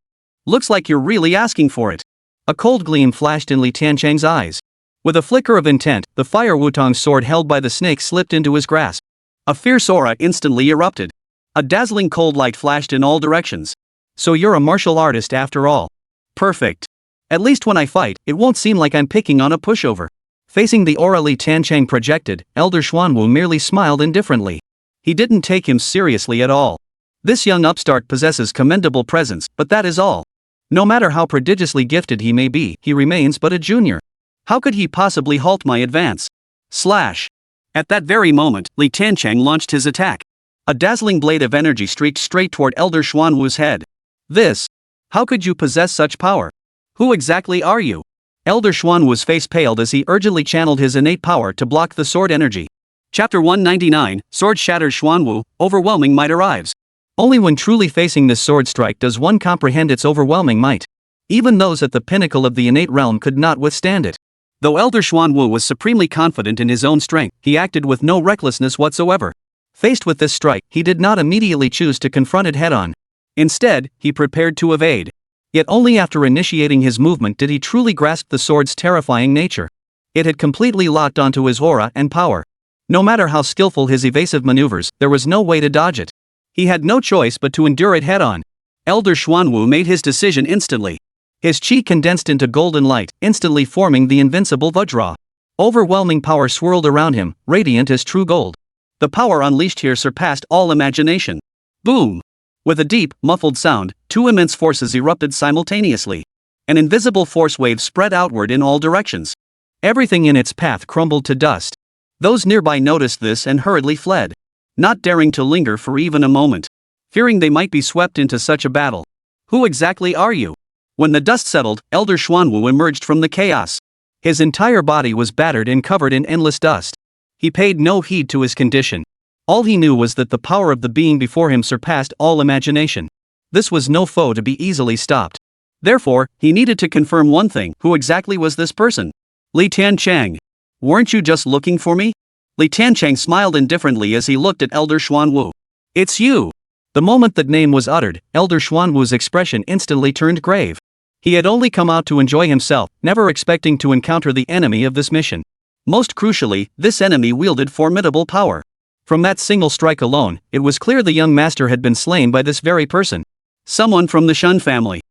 Looks like you're really asking for it. A cold gleam flashed in Tiancheng's eyes. With a flicker of intent, the fire Wutong's sword held by the snake slipped into his grasp. A fierce aura instantly erupted. A dazzling cold light flashed in all directions. So you're a martial artist after all. Perfect. At least when I fight, it won't seem like I'm picking on a pushover. Facing the aura Tiancheng projected, Elder Xuanwu merely smiled indifferently. He didn't take him seriously at all. This young upstart possesses commendable presence, but that is all. No matter how prodigiously gifted he may be, he remains but a junior. How could he possibly halt my advance? Slash. At that very moment, Tiancheng launched his attack. A dazzling blade of energy streaked straight toward Elder Xuanwu's head. This. How could you possess such power? Who exactly are you? Elder Xuanwu's face paled as he urgently channeled his innate power to block the sword energy. Chapter 199, Sword shatters Xuanwu, overwhelming might arrives. Only when truly facing this sword strike does one comprehend its overwhelming might. Even those at the pinnacle of the innate realm could not withstand it. Though Elder Xuanwu was supremely confident in his own strength, he acted with no recklessness whatsoever. Faced with this strike, he did not immediately choose to confront it head-on. Instead, he prepared to evade. Yet only after initiating his movement did he truly grasp the sword's terrifying nature. It had completely locked onto his aura and power. No matter how skillful his evasive maneuvers, there was no way to dodge it. He had no choice but to endure it head-on. Elder Xuanwu made his decision instantly. His chi condensed into golden light, instantly forming the invincible Vajra. Overwhelming power swirled around him, radiant as true gold. The power unleashed here surpassed all imagination. Boom! With a deep, muffled sound, two immense forces erupted simultaneously. An invisible force wave spread outward in all directions. Everything in its path crumbled to dust. Those nearby noticed this and hurriedly fled, not daring to linger for even a moment, fearing they might be swept into such a battle. Who exactly are you? When the dust settled, Elder Xuanwu emerged from the chaos. His entire body was battered and covered in endless dust. He paid no heed to his condition. All he knew was that the power of the being before him surpassed all imagination. This was no foe to be easily stopped. Therefore, he needed to confirm one thing: who exactly was this person? Tiancheng. Weren't you just looking for me? Tiancheng smiled indifferently as he looked at Elder Xuanwu. It's you. The moment that name was uttered, Elder Xuanwu's expression instantly turned grave. He had only come out to enjoy himself, never expecting to encounter the enemy of this mission. Most crucially, this enemy wielded formidable power. From that single strike alone, it was clear the young master had been slain by this very person. Someone from the Chen family.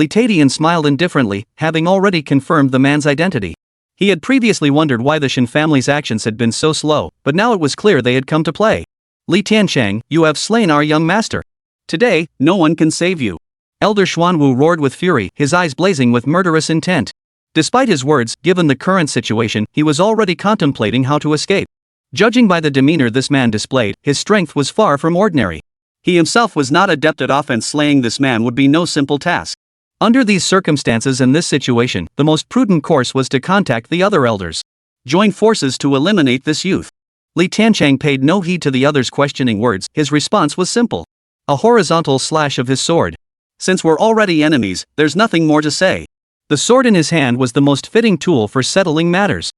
Tian smiled indifferently, having already confirmed the man's identity. He had previously wondered why the Chen family's actions had been so slow, but now it was clear they had come to play. Tiancheng, you have slain our young master. Today, no one can save you. Elder Xuanwu roared with fury, his eyes blazing with murderous intent. Despite his words, given the current situation, he was already contemplating how to escape. Judging by the demeanor this man displayed, his strength was far from ordinary. He himself was not adept at offense. Slaying this man would be no simple task. Under these circumstances and this situation, the most prudent course was to contact the other elders. Join forces to eliminate this youth. Tiancheng paid no heed to the other's questioning words. His response was simple. A horizontal slash of his sword. Since we're already enemies, there's nothing more to say. The sword in his hand was the most fitting tool for settling matters.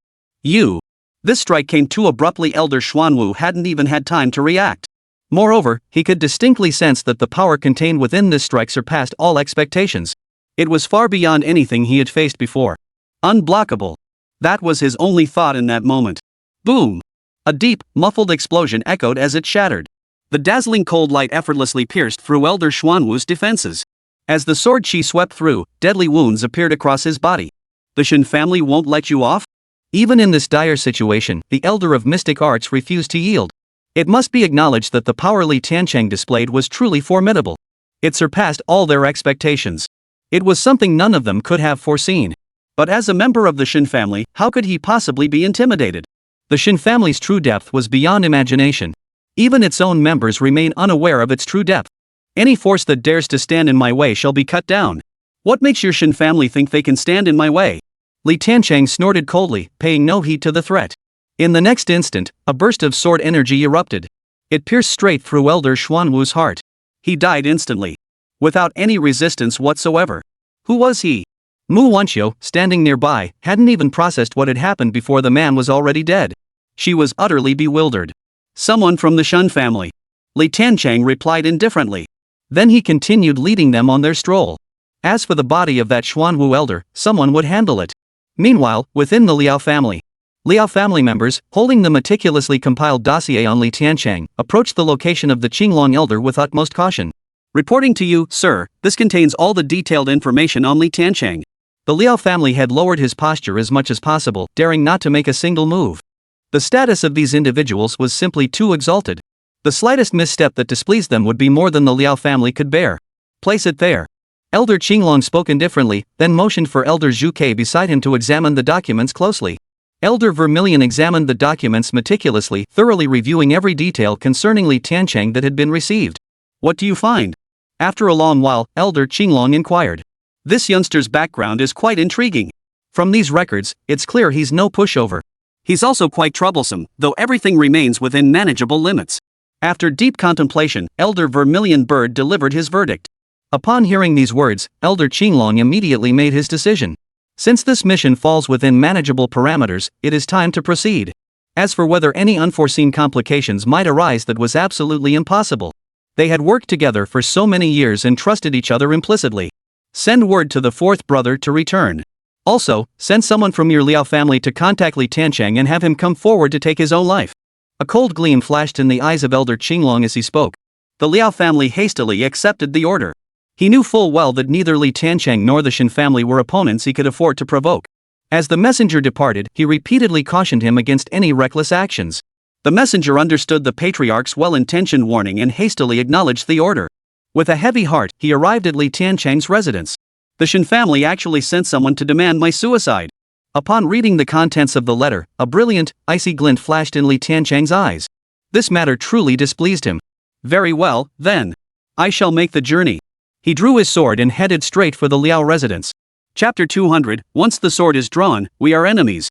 You. This strike came too abruptly. Elder Xuanwu hadn't even had time to react. Moreover, he could distinctly sense that the power contained within this strike surpassed all expectations. It was far beyond anything he had faced before. Unblockable. That was his only thought in that moment. Boom! A deep, muffled explosion echoed as it shattered. The dazzling cold light effortlessly pierced through Elder Xuanwu's defenses. As the sword chi swept through, deadly wounds appeared across his body. The Chen family won't let you off? Even in this dire situation, the Elder of Mystic Arts refused to yield. It must be acknowledged that the power Li Tiancheng displayed was truly formidable. It surpassed all their expectations. It was something none of them could have foreseen. But as a member of the Chen family, how could he possibly be intimidated? The Chen family's true depth was beyond imagination. Even its own members remain unaware of its true depth. Any force that dares to stand in my way shall be cut down. What makes your Chen family think they can stand in my way? Li Tiancheng snorted coldly, paying no heed to the threat. In the next instant, a burst of sword energy erupted. It pierced straight through Elder Xuanwu's heart. He died instantly. Without any resistance whatsoever. Who was he? Mu Wanqiu, standing nearby, hadn't even processed what had happened before the man was already dead. She was utterly bewildered. Someone from the Chen family. Li Tiancheng replied indifferently. Then he continued leading them on their stroll. As for the body of that Xuanwu elder, someone would handle it. Meanwhile, within the Liao family members, holding the meticulously compiled dossier on Li Tiancheng, approached the location of the Qinglong elder with utmost caution. Reporting to you, sir, this contains all the detailed information on Li Tiancheng. The Liao family had lowered his posture as much as possible, daring not to make a single move. The status of these individuals was simply too exalted. The slightest misstep that displeased them would be more than the Liao family could bear. Place it there. Elder Qinglong spoke indifferently, then motioned for Elder Zhu Ke beside him to examine the documents closely. Elder Vermilion examined the documents meticulously, thoroughly reviewing every detail concerning Li Tiancheng that had been received. What do you find? After a long while, Elder Qinglong inquired. This youngster's background is quite intriguing. From these records, it's clear he's no pushover. He's also quite troublesome, though everything remains within manageable limits. After deep contemplation, Elder Vermilion Bird delivered his verdict. Upon hearing these words, Elder Qinglong immediately made his decision. Since this mission falls within manageable parameters, it is time to proceed. As for whether any unforeseen complications might arise, that was absolutely impossible. They had worked together for so many years and trusted each other implicitly. Send word to the fourth brother to return. Also, send someone from your Liao family to contact Li Tiancheng and have him come forward to take his own life. A cold gleam flashed in the eyes of Elder Qinglong as he spoke. The Liao family hastily accepted the order. He knew full well that neither Li Tiancheng nor the Chen family were opponents he could afford to provoke. As the messenger departed, he repeatedly cautioned him against any reckless actions. The messenger understood the patriarch's well-intentioned warning and hastily acknowledged the order. With a heavy heart, he arrived at Li Tiancheng's residence. The Chen family actually sent someone to demand my suicide. Upon reading the contents of the letter, a brilliant, icy glint flashed in Li Tiancheng's eyes. This matter truly displeased him. Very well, then. I shall make the journey. He drew his sword and headed straight for the Liao residence. Chapter 200, Once the sword is drawn, we are enemies.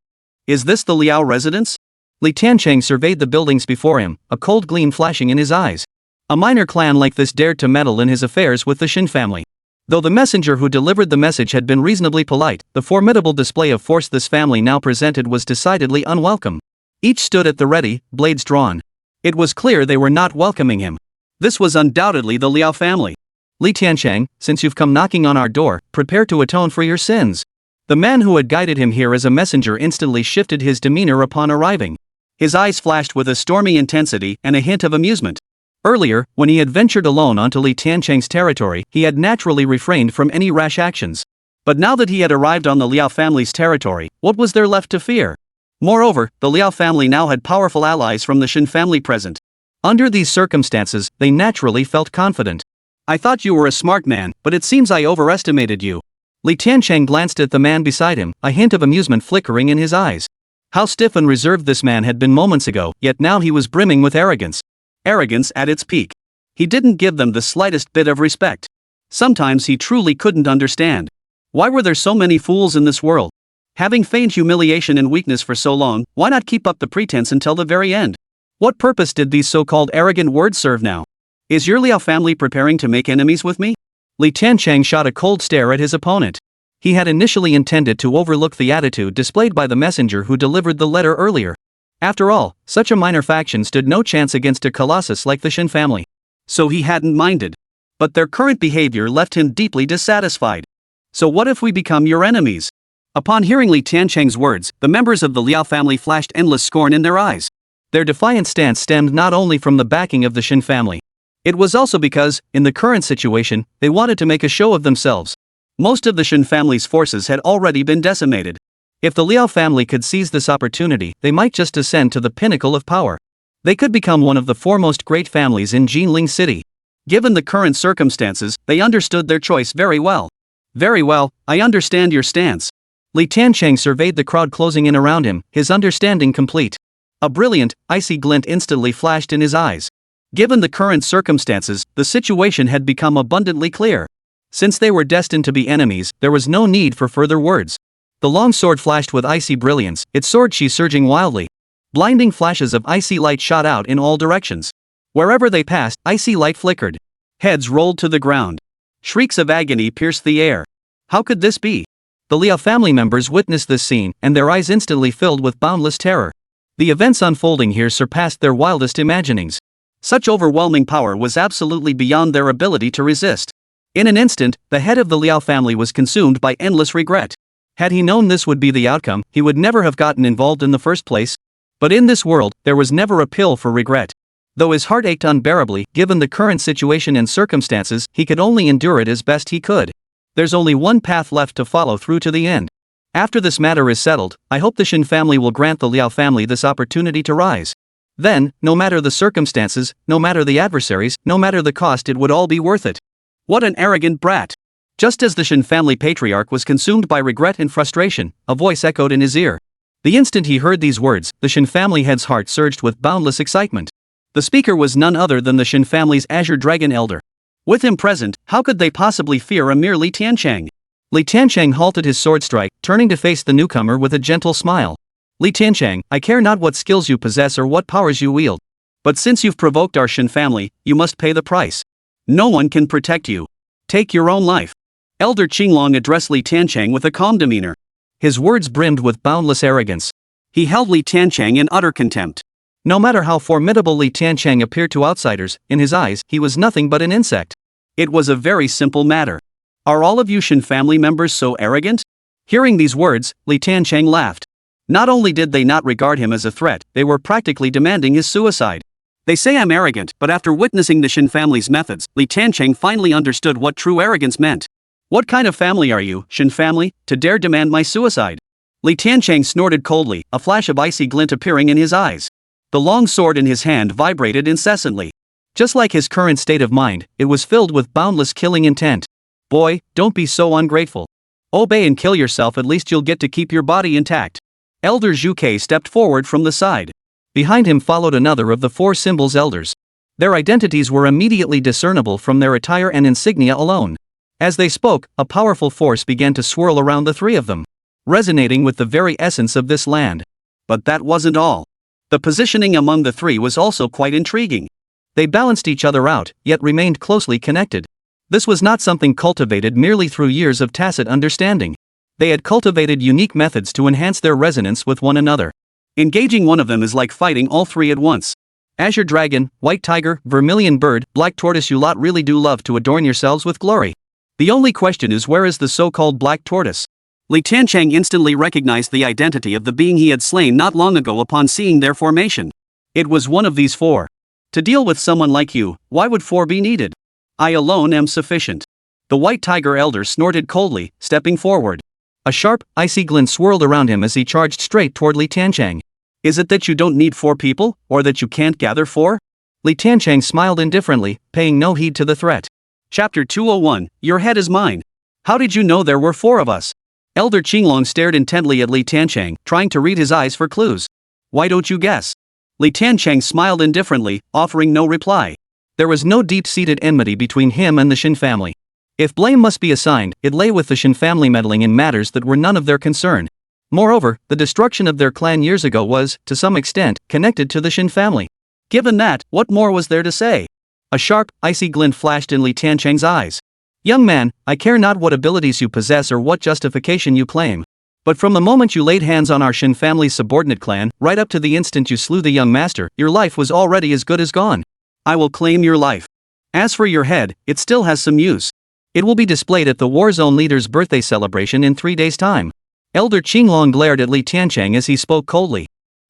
Is this the Liao residence? Li Tiancheng surveyed the buildings before him, a cold gleam flashing in his eyes. A minor clan like this dared to meddle in his affairs with the Chen family. Though the messenger who delivered the message had been reasonably polite, the formidable display of force this family now presented was decidedly unwelcome. Each stood at the ready, blades drawn. It was clear they were not welcoming him. This was undoubtedly the Liao family. Li Tiancheng, since you've come knocking on our door, prepare to atone for your sins. The man who had guided him here as a messenger instantly shifted his demeanor upon arriving. His eyes flashed with a stormy intensity and a hint of amusement. Earlier, when he had ventured alone onto Li Tiancheng's territory, he had naturally refrained from any rash actions. But now that he had arrived on the Liao family's territory, what was there left to fear? Moreover, the Liao family now had powerful allies from the Chen family present. Under these circumstances, they naturally felt confident. I thought you were a smart man, but it seems I overestimated you. Li Tiancheng glanced at the man beside him, a hint of amusement flickering in his eyes. How stiff and reserved this man had been moments ago, yet now he was brimming with arrogance. Arrogance at its peak. He didn't give them the slightest bit of respect. Sometimes he truly couldn't understand. Why were there so many fools in this world? Having feigned humiliation and weakness for so long, why not keep up the pretense until the very end? What purpose did these so-called arrogant words serve now? Is your Liao family preparing to make enemies with me? Li Tiancheng shot a cold stare at his opponent. He had initially intended to overlook the attitude displayed by the messenger who delivered the letter earlier. After all, such a minor faction stood no chance against a colossus like the Chen family. So he hadn't minded. But their current behavior left him deeply dissatisfied. So what if we become your enemies? Upon hearing Li Tiancheng's words, the members of the Liao family flashed endless scorn in their eyes. Their defiant stance stemmed not only from the backing of the Chen family. It was also because, in the current situation, they wanted to make a show of themselves. Most of the Chen family's forces had already been decimated. If the Liao family could seize this opportunity, they might just ascend to the pinnacle of power. They could become one of the foremost great families in Jinling City. Given the current circumstances, they understood their choice very well. Very well, I understand your stance. Li Tiancheng surveyed the crowd closing in around him, his understanding complete. A brilliant, icy glint instantly flashed in his eyes. Given the current circumstances, the situation had become abundantly clear. Since they were destined to be enemies, there was no need for further words. The long sword flashed with icy brilliance, its sword chi surging wildly. Blinding flashes of icy light shot out in all directions. Wherever they passed, icy light flickered. Heads rolled to the ground. Shrieks of agony pierced the air. How could this be? The Liao family members witnessed this scene, and their eyes instantly filled with boundless terror. The events unfolding here surpassed their wildest imaginings. Such overwhelming power was absolutely beyond their ability to resist. In an instant, the head of the Liao family was consumed by endless regret. Had he known this would be the outcome, he would never have gotten involved in the first place. But in this world, there was never a pill for regret. Though his heart ached unbearably, given the current situation and circumstances, he could only endure it as best he could. There's only one path left to follow through to the end. After this matter is settled, I hope the Chen family will grant the Liao family this opportunity to rise. Then, no matter the circumstances, no matter the adversaries, no matter the cost, it would all be worth it. What an arrogant brat! Just as the Chen family patriarch was consumed by regret and frustration, a voice echoed in his ear. The instant he heard these words, the Chen family head's heart surged with boundless excitement. The speaker was none other than the Chen family's Azure Dragon Elder. With him present, how could they possibly fear a mere Li Tiancheng? Li Tiancheng halted his sword strike, turning to face the newcomer with a gentle smile. Li Tiancheng, I care not what skills you possess or what powers you wield. But since you've provoked our Chen family, you must pay the price. No one can protect you. Take your own life. Elder Qinglong addressed Li Tiancheng with a calm demeanor. His words brimmed with boundless arrogance. He held Li Tiancheng in utter contempt. No matter how formidable Li Tiancheng appeared to outsiders, in his eyes, he was nothing but an insect. It was a very simple matter. Are all of you Chen family members so arrogant? Hearing these words, Li Tiancheng laughed. Not only did they not regard him as a threat, they were practically demanding his suicide. They say I'm arrogant, but after witnessing the Chen family's methods, Li Tiancheng finally understood what true arrogance meant. What kind of family are you, Chen family, to dare demand my suicide? Li Tiancheng snorted coldly, a flash of icy glint appearing in his eyes. The long sword in his hand vibrated incessantly. Just like his current state of mind, it was filled with boundless killing intent. Boy, don't be so ungrateful. Obey and kill yourself, at least you'll get to keep your body intact. Elder Zhu Ke stepped forward from the side. Behind him followed another of the four symbols elders. Their identities were immediately discernible from their attire and insignia alone. As they spoke, a powerful force began to swirl around the three of them, resonating with the very essence of this land. But that wasn't all. The positioning among the three was also quite intriguing. They balanced each other out, yet remained closely connected. This was not something cultivated merely through years of tacit understanding. They had cultivated unique methods to enhance their resonance with one another. Engaging one of them is like fighting all three at once. Azure Dragon, White Tiger, Vermilion Bird, Black Tortoise, you lot really do love to adorn yourselves with glory. The only question is, where is the so-called Black Tortoise? Li Tiancheng instantly recognized the identity of the being he had slain not long ago upon seeing their formation. It was one of these four. To deal with someone like you, why would four be needed? I alone am sufficient. The White Tiger Elder snorted coldly, stepping forward. A sharp, icy glint swirled around him as he charged straight toward Li Tiancheng. Is it that you don't need four people, or that you can't gather four? Li Tiancheng smiled indifferently, paying no heed to the threat. Chapter 201, Your head is mine. How did you know there were four of us? Elder Qinglong stared intently at Li Tiancheng, trying to read his eyes for clues. Why don't you guess? Li Tiancheng smiled indifferently, offering no reply. There was no deep-seated enmity between him and the Chen family. If blame must be assigned, it lay with the Chen family meddling in matters that were none of their concern. Moreover, the destruction of their clan years ago was, to some extent, connected to the Chen family. Given that, what more was there to say? A sharp, icy glint flashed in Li Tiancheng's eyes. Young man, I care not what abilities you possess or what justification you claim. But from the moment you laid hands on our Chen family's subordinate clan, right up to the instant you slew the young master, your life was already as good as gone. I will claim your life. As for your head, it still has some use. It will be displayed at the war zone leader's birthday celebration in 3 days' time. Elder Qinglong glared at Li Tiancheng as he spoke coldly.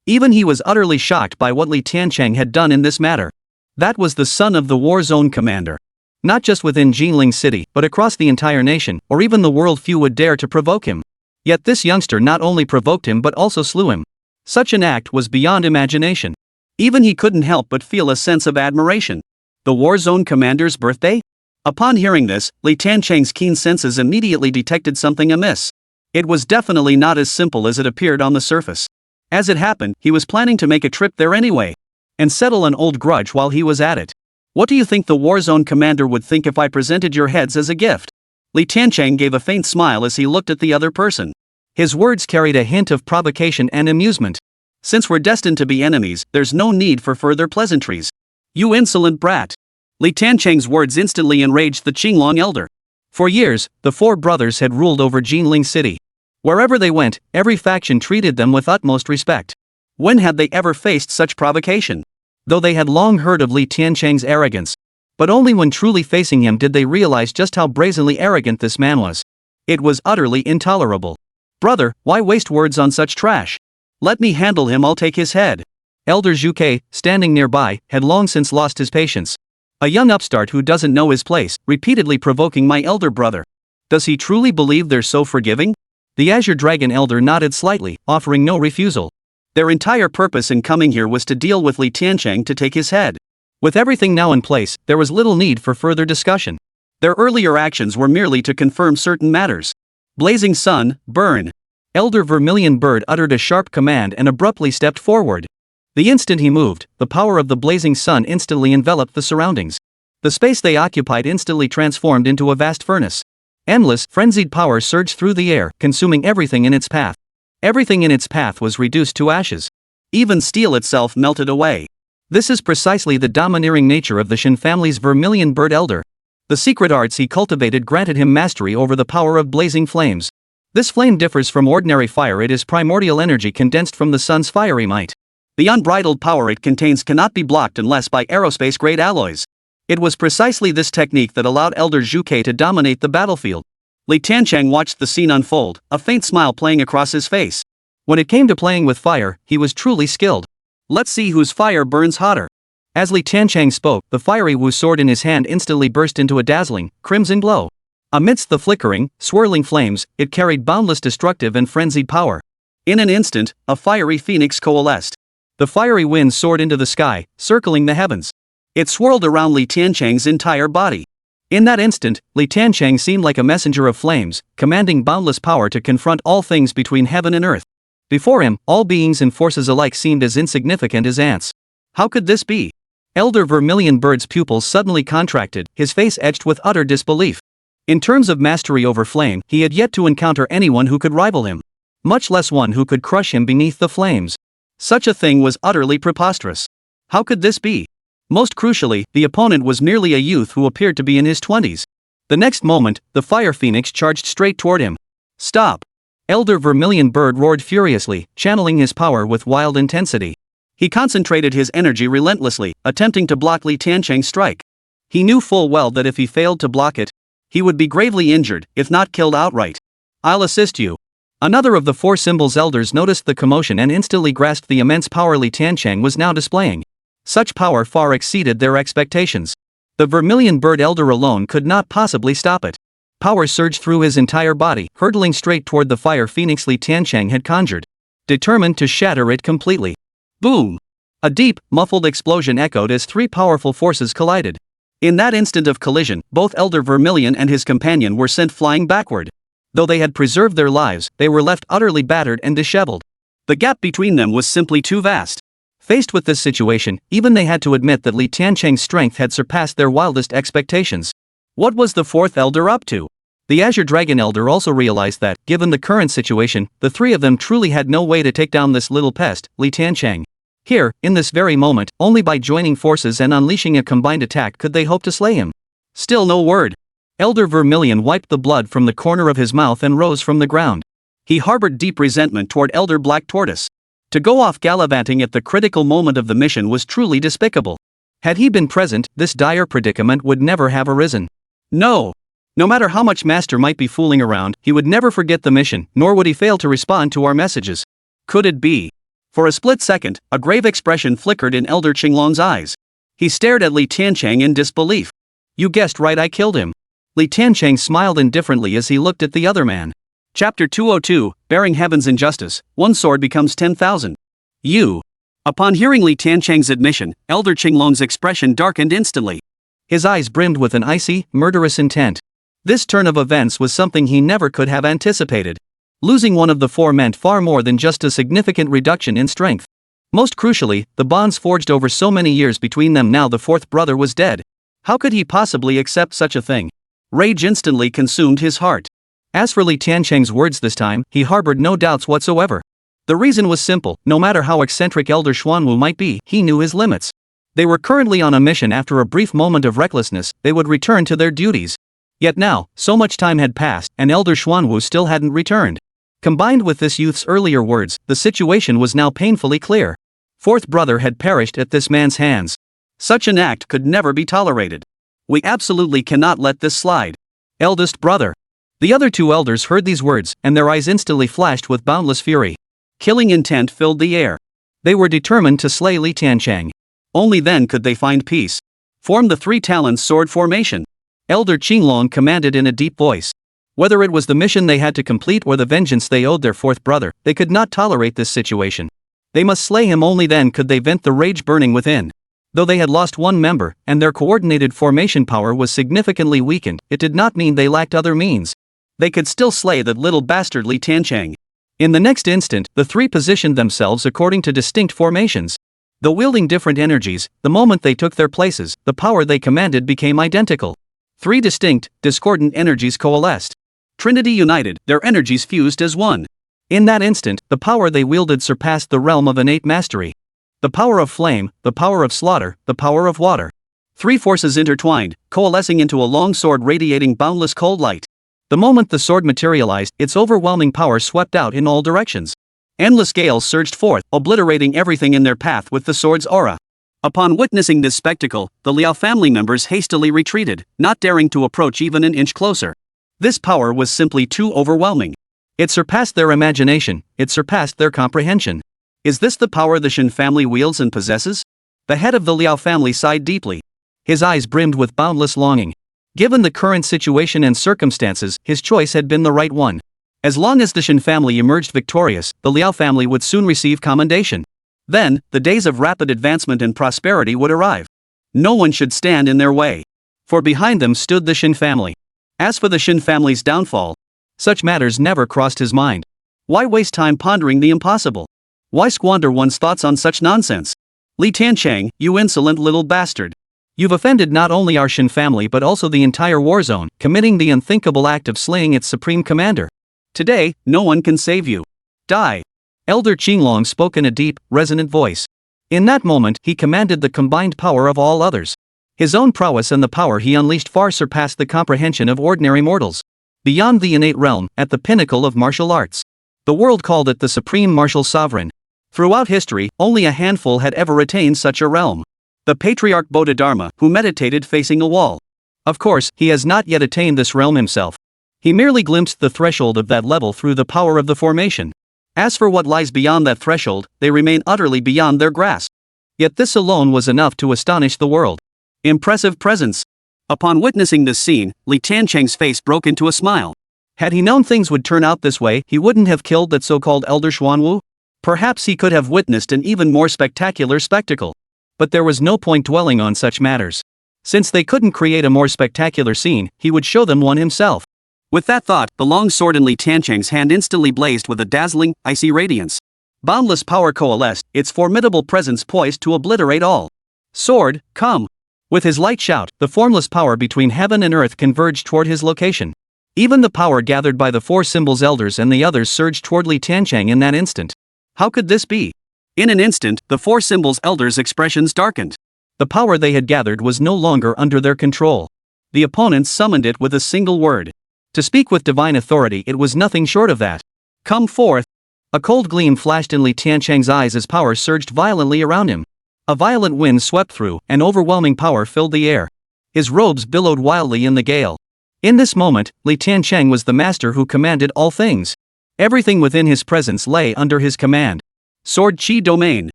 Even he was utterly shocked by what Li Tiancheng had done in this matter. That was the son of the war zone commander. Not just within Jinling City, but across the entire nation, or even the world, few would dare to provoke him. Yet this youngster not only provoked him but also slew him. Such an act was beyond imagination. Even he couldn't help but feel a sense of admiration. The war zone commander's birthday? Upon hearing this, Li Tiancheng's keen senses immediately detected something amiss. It was definitely not as simple as it appeared on the surface. As it happened, he was planning to make a trip there anyway, and settle an old grudge while he was at it. What do you think the war zone commander would think if I presented your heads as a gift? Li Tiancheng gave a faint smile as he looked at the other person. His words carried a hint of provocation and amusement. Since we're destined to be enemies, there's no need for further pleasantries. You insolent brat. Li Tiancheng's words instantly enraged the Qinglong elder. For years, the four brothers had ruled over Jinling City. Wherever they went, every faction treated them with utmost respect. When had they ever faced such provocation? Though they had long heard of Li Tiancheng's arrogance. But only when truly facing him did they realize just how brazenly arrogant this man was. It was utterly intolerable. Brother, why waste words on such trash? Let me handle him, I'll take his head. Elder Zhuke, standing nearby, had long since lost his patience. A young upstart who doesn't know his place, repeatedly provoking my elder brother. Does he truly believe they're so forgiving? The Azure Dragon elder nodded slightly, offering no refusal. Their entire purpose in coming here was to deal with Li Tiancheng to take his head. With everything now in place, there was little need for further discussion. Their earlier actions were merely to confirm certain matters. Blazing sun, burn. Elder Vermilion Bird uttered a sharp command and abruptly stepped forward. The instant he moved, the power of the blazing sun instantly enveloped the surroundings. The space they occupied instantly transformed into a vast furnace. Endless, frenzied power surged through the air, consuming everything in its path. Everything in its path was reduced to ashes. Even steel itself melted away. This is precisely the domineering nature of the Shen family's Vermilion Bird Elder. The secret arts he cultivated granted him mastery over the power of blazing flames. This flame differs from ordinary fire. It is primordial energy condensed from the sun's fiery might. The unbridled power it contains cannot be blocked unless by aerospace-grade alloys. It was precisely this technique that allowed Elder Zhuke to dominate the battlefield. Li Tiancheng watched the scene unfold, a faint smile playing across his face. When it came to playing with fire, he was truly skilled. Let's see whose fire burns hotter. As Li Tiancheng spoke, the fiery Wu sword in his hand instantly burst into a dazzling, crimson glow. Amidst the flickering, swirling flames, it carried boundless destructive and frenzied power. In an instant, a fiery phoenix coalesced. The fiery wind soared into the sky, circling the heavens. It swirled around Li Tiancheng's entire body. In that instant, Li Tiancheng seemed like a messenger of flames, commanding boundless power to confront all things between heaven and earth. Before him, all beings and forces alike seemed as insignificant as ants. How could this be? Elder Vermilion Bird's pupils suddenly contracted, his face etched with utter disbelief. In terms of mastery over flame, he had yet to encounter anyone who could rival him. Much less one who could crush him beneath the flames. Such a thing was utterly preposterous. How could this be? Most crucially, the opponent was merely a youth who appeared to be in his 20s. The next moment, the fire phoenix charged straight toward him. Stop! Elder Vermilion Bird roared furiously, channeling his power with wild intensity. He concentrated his energy relentlessly, attempting to block Li Tiancheng's strike. He knew full well that if he failed to block it, he would be gravely injured, if not killed outright. I'll assist you. Another of the four symbols elders noticed the commotion and instantly grasped the immense power Li Tiancheng was now displaying. Such power far exceeded their expectations. The Vermilion Bird Elder alone could not possibly stop it. Power surged through his entire body, hurtling straight toward the fire phoenix Li Tiancheng had conjured, determined to shatter it completely. Boom! A deep, muffled explosion echoed as three powerful forces collided. In that instant of collision, both Elder Vermilion and his companion were sent flying backward. Though they had preserved their lives, they were left utterly battered and disheveled. The gap between them was simply too vast. Faced with this situation, even they had to admit that Li Tiancheng's strength had surpassed their wildest expectations. What was the fourth elder up to? The Azure Dragon Elder also realized that, given the current situation, the three of them truly had no way to take down this little pest, Li Tiancheng. Here, in this very moment, only by joining forces and unleashing a combined attack could they hope to slay him. Still no word. Elder Vermilion wiped the blood from the corner of his mouth and rose from the ground. He harbored deep resentment toward Elder Black Tortoise. To go off gallivanting at the critical moment of the mission was truly despicable. Had he been present, this dire predicament would never have arisen. No. No matter how much Master might be fooling around, he would never forget the mission, nor would he fail to respond to our messages. Could it be? For a split second, a grave expression flickered in Elder Qinglong's eyes. He stared at Li Tiancheng in disbelief. "You guessed right, I killed him." Li Tiancheng smiled indifferently as he looked at the other man. Chapter 202, Bearing Heaven's Injustice, One Sword Becomes 10,000. You. Upon hearing Li Tiancheng's admission, Elder Qinglong's expression darkened instantly. His eyes brimmed with an icy, murderous intent. This turn of events was something he never could have anticipated. Losing one of the four meant far more than just a significant reduction in strength. Most crucially, the bonds forged over so many years between them, now the fourth brother was dead. How could he possibly accept such a thing? Rage instantly consumed his heart. As for Li Tiancheng's words this time, he harbored no doubts whatsoever. The reason was simple: no matter how eccentric Elder Xuanwu might be, he knew his limits. They were currently on a mission. After a brief moment of recklessness, they would return to their duties. Yet now, so much time had passed, and Elder Xuanwu still hadn't returned. Combined with this youth's earlier words, the situation was now painfully clear. Fourth brother had perished at this man's hands. Such an act could never be tolerated. We absolutely cannot let this slide. Eldest brother. The other two elders heard these words, and their eyes instantly flashed with boundless fury. Killing intent filled the air. They were determined to slay Li Tiancheng. Only then could they find peace. Form the three talons sword formation. Elder Qinglong commanded in a deep voice. Whether it was the mission they had to complete or the vengeance they owed their fourth brother, they could not tolerate this situation. They must slay him. Only then could they vent the rage burning within. Though they had lost one member, and their coordinated formation power was significantly weakened, it did not mean they lacked other means. They could still slay that little bastard Li Tiancheng. In the next instant, the three positioned themselves according to distinct formations. Though wielding different energies, the moment they took their places, the power they commanded became identical. Three distinct, discordant energies coalesced. Trinity united, their energies fused as one. In that instant, the power they wielded surpassed the realm of innate mastery. The power of flame, the power of slaughter, the power of water. Three forces intertwined, coalescing into a long sword radiating boundless cold light. The moment the sword materialized, its overwhelming power swept out in all directions. Endless gales surged forth, obliterating everything in their path with the sword's aura. Upon witnessing this spectacle, the Liao family members hastily retreated, not daring to approach even an inch closer. This power was simply too overwhelming. It surpassed their imagination, it surpassed their comprehension. Is this the power the Chen family wields and possesses? The head of the Liao family sighed deeply. His eyes brimmed with boundless longing. Given the current situation and circumstances, his choice had been the right one. As long as the Chen family emerged victorious, the Liao family would soon receive commendation. Then, the days of rapid advancement and prosperity would arrive. No one should stand in their way. For behind them stood the Chen family. As for the Chen family's downfall, such matters never crossed his mind. Why waste time pondering the impossible? Why squander one's thoughts on such nonsense? Li Tiancheng, you insolent little bastard. You've offended not only our Chen family but also the entire war zone, committing the unthinkable act of slaying its supreme commander. Today, no one can save you. Die. Elder Qinglong spoke in a deep, resonant voice. In that moment, he commanded the combined power of all others. His own prowess and the power he unleashed far surpassed the comprehension of ordinary mortals. Beyond the innate realm, at the pinnacle of martial arts. The world called it the supreme martial sovereign. Throughout history, only a handful had ever attained such a realm. The patriarch Bodhidharma, who meditated facing a wall. Of course, he has not yet attained this realm himself. He merely glimpsed the threshold of that level through the power of the formation. As for what lies beyond that threshold, they remain utterly beyond their grasp. Yet this alone was enough to astonish the world. Impressive presence. Upon witnessing this scene, Li Tiancheng's face broke into a smile. Had he known things would turn out this way, he wouldn't have killed that so-called Elder Xuanwu. Perhaps he could have witnessed an even more spectacular spectacle. But there was no point dwelling on such matters. Since they couldn't create a more spectacular scene, he would show them one himself. With that thought, the long sword in Li Tiancheng's hand instantly blazed with a dazzling, icy radiance. Boundless power coalesced, its formidable presence poised to obliterate all. Sword, come! With his light shout, the formless power between heaven and earth converged toward his location. Even the power gathered by the four symbols elders and the others surged toward Li Tiancheng in that instant. How could this be? In an instant, the four symbols elders' expressions darkened. The power they had gathered was no longer under their control. The opponents summoned it with a single word. To speak with divine authority, it was nothing short of that. Come forth! A cold gleam flashed in Li Tiancheng's eyes as power surged violently around him. A violent wind swept through, and overwhelming power filled the air. His robes billowed wildly in the gale. In this moment, Li Tiancheng was the master who commanded all things. Everything within his presence lay under his command. Sword Chi domain.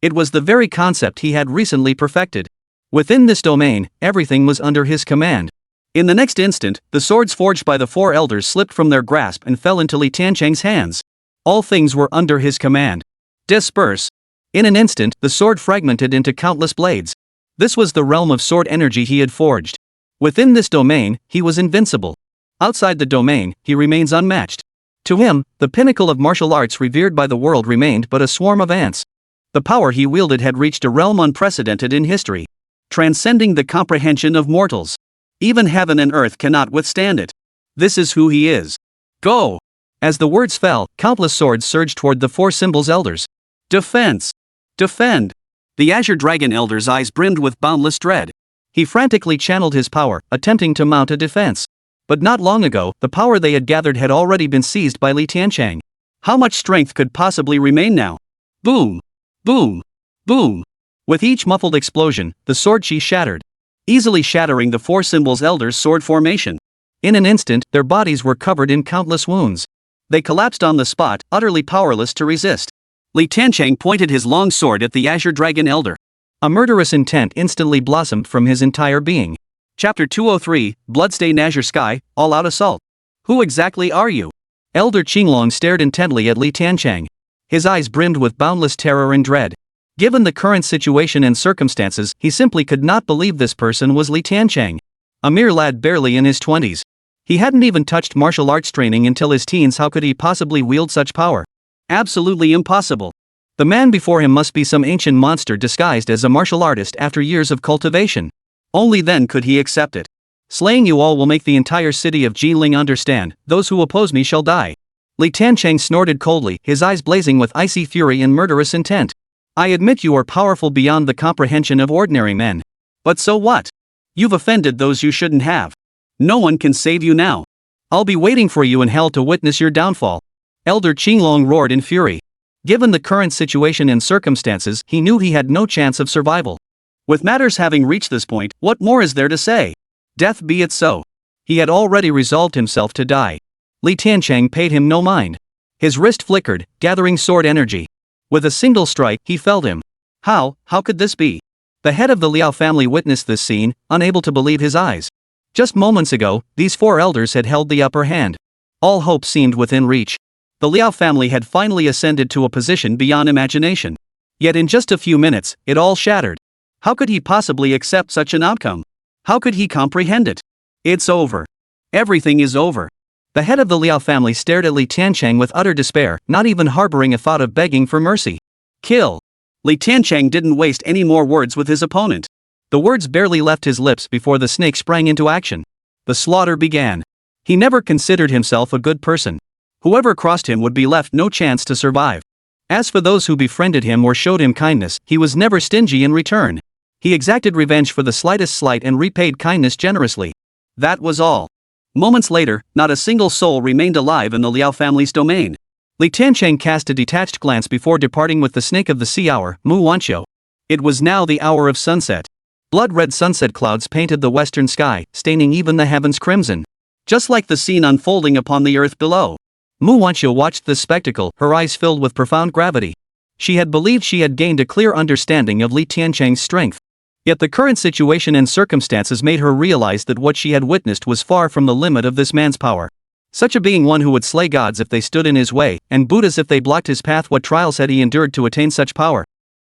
It was the very concept he had recently perfected. Within this domain, everything was under his command. In the next instant, the swords forged by the four elders slipped from their grasp and fell into Li Tiancheng's hands. All things were under his command. Disperse. In an instant, the sword fragmented into countless blades. This was the realm of sword energy he had forged. Within this domain, he was invincible. Outside the domain, he remains unmatched. To him, the pinnacle of martial arts revered by the world remained but a swarm of ants. The power he wielded had reached a realm unprecedented in history, transcending the comprehension of mortals. Even heaven and earth cannot withstand it. This is who he is. Go! As the words fell, countless swords surged toward the four symbols elders. Defense! Defend! The Azure Dragon Elder's eyes brimmed with boundless dread. He frantically channeled his power, attempting to mount a defense. But not long ago, the power they had gathered had already been seized by Li Tiancheng. How much strength could possibly remain now? Boom! Boom! Boom! With each muffled explosion, the sword chi shattered, easily shattering the four symbols elders' sword formation. In an instant, their bodies were covered in countless wounds. They collapsed on the spot, utterly powerless to resist. Li Tiancheng pointed his long sword at the Azure Dragon Elder. A murderous intent instantly blossomed from his entire being. Chapter 203, Bloodstain Azure Sky, All-Out Assault. Who exactly are you? Elder Qinglong stared intently at Li Tiancheng. His eyes brimmed with boundless terror and dread. Given the current situation and circumstances, he simply could not believe this person was Li Tiancheng. A mere lad barely in his 20s. He hadn't even touched martial arts training until his teens. How could he possibly wield such power? Absolutely impossible. The man before him must be some ancient monster disguised as a martial artist after years of cultivation. Only then could he accept it. Slaying you all will make the entire city of Jiling understand. Those who oppose me shall die. Li Tiancheng snorted coldly, his eyes blazing with icy fury and murderous intent. I admit you are powerful beyond the comprehension of ordinary men. But so what? You've offended those you shouldn't have. No one can save you now. I'll be waiting for you in hell to witness your downfall. Elder Qinglong roared in fury. Given the current situation and circumstances, he knew he had no chance of survival. With matters having reached this point, what more is there to say? Death be it so. He had already resolved himself to die. Li Tiancheng paid him no mind. His wrist flickered, gathering sword energy. With a single strike, he felled him. How could this be? The head of the Liao family witnessed this scene, unable to believe his eyes. Just moments ago, these four elders had held the upper hand. All hope seemed within reach. The Liao family had finally ascended to a position beyond imagination. Yet in just a few minutes, it all shattered. How could he possibly accept such an outcome? How could he comprehend it? It's over. Everything is over. The head of the Liao family stared at Li Tiancheng with utter despair, not even harboring a thought of begging for mercy. Kill. Li Tiancheng didn't waste any more words with his opponent. The words barely left his lips before the snake sprang into action. The slaughter began. He never considered himself a good person. Whoever crossed him would be left no chance to survive. As for those who befriended him or showed him kindness, he was never stingy in return. He exacted revenge for the slightest slight and repaid kindness generously. That was all. Moments later, not a single soul remained alive in the Liao family's domain. Li Tiancheng cast a detached glance before departing with the snake of the sea hour, Mu Wanqiu. It was now the hour of sunset. Blood-red sunset clouds painted the western sky, staining even the heavens crimson. Just like the scene unfolding upon the earth below. Mu Wanqiu watched this spectacle, her eyes filled with profound gravity. She had believed she had gained a clear understanding of Li Tiancheng's strength. Yet the current situation and circumstances made her realize that what she had witnessed was far from the limit of this man's power. Such a being, one who would slay gods if they stood in his way, and Buddhas if they blocked his path. What trials had he endured to attain such power?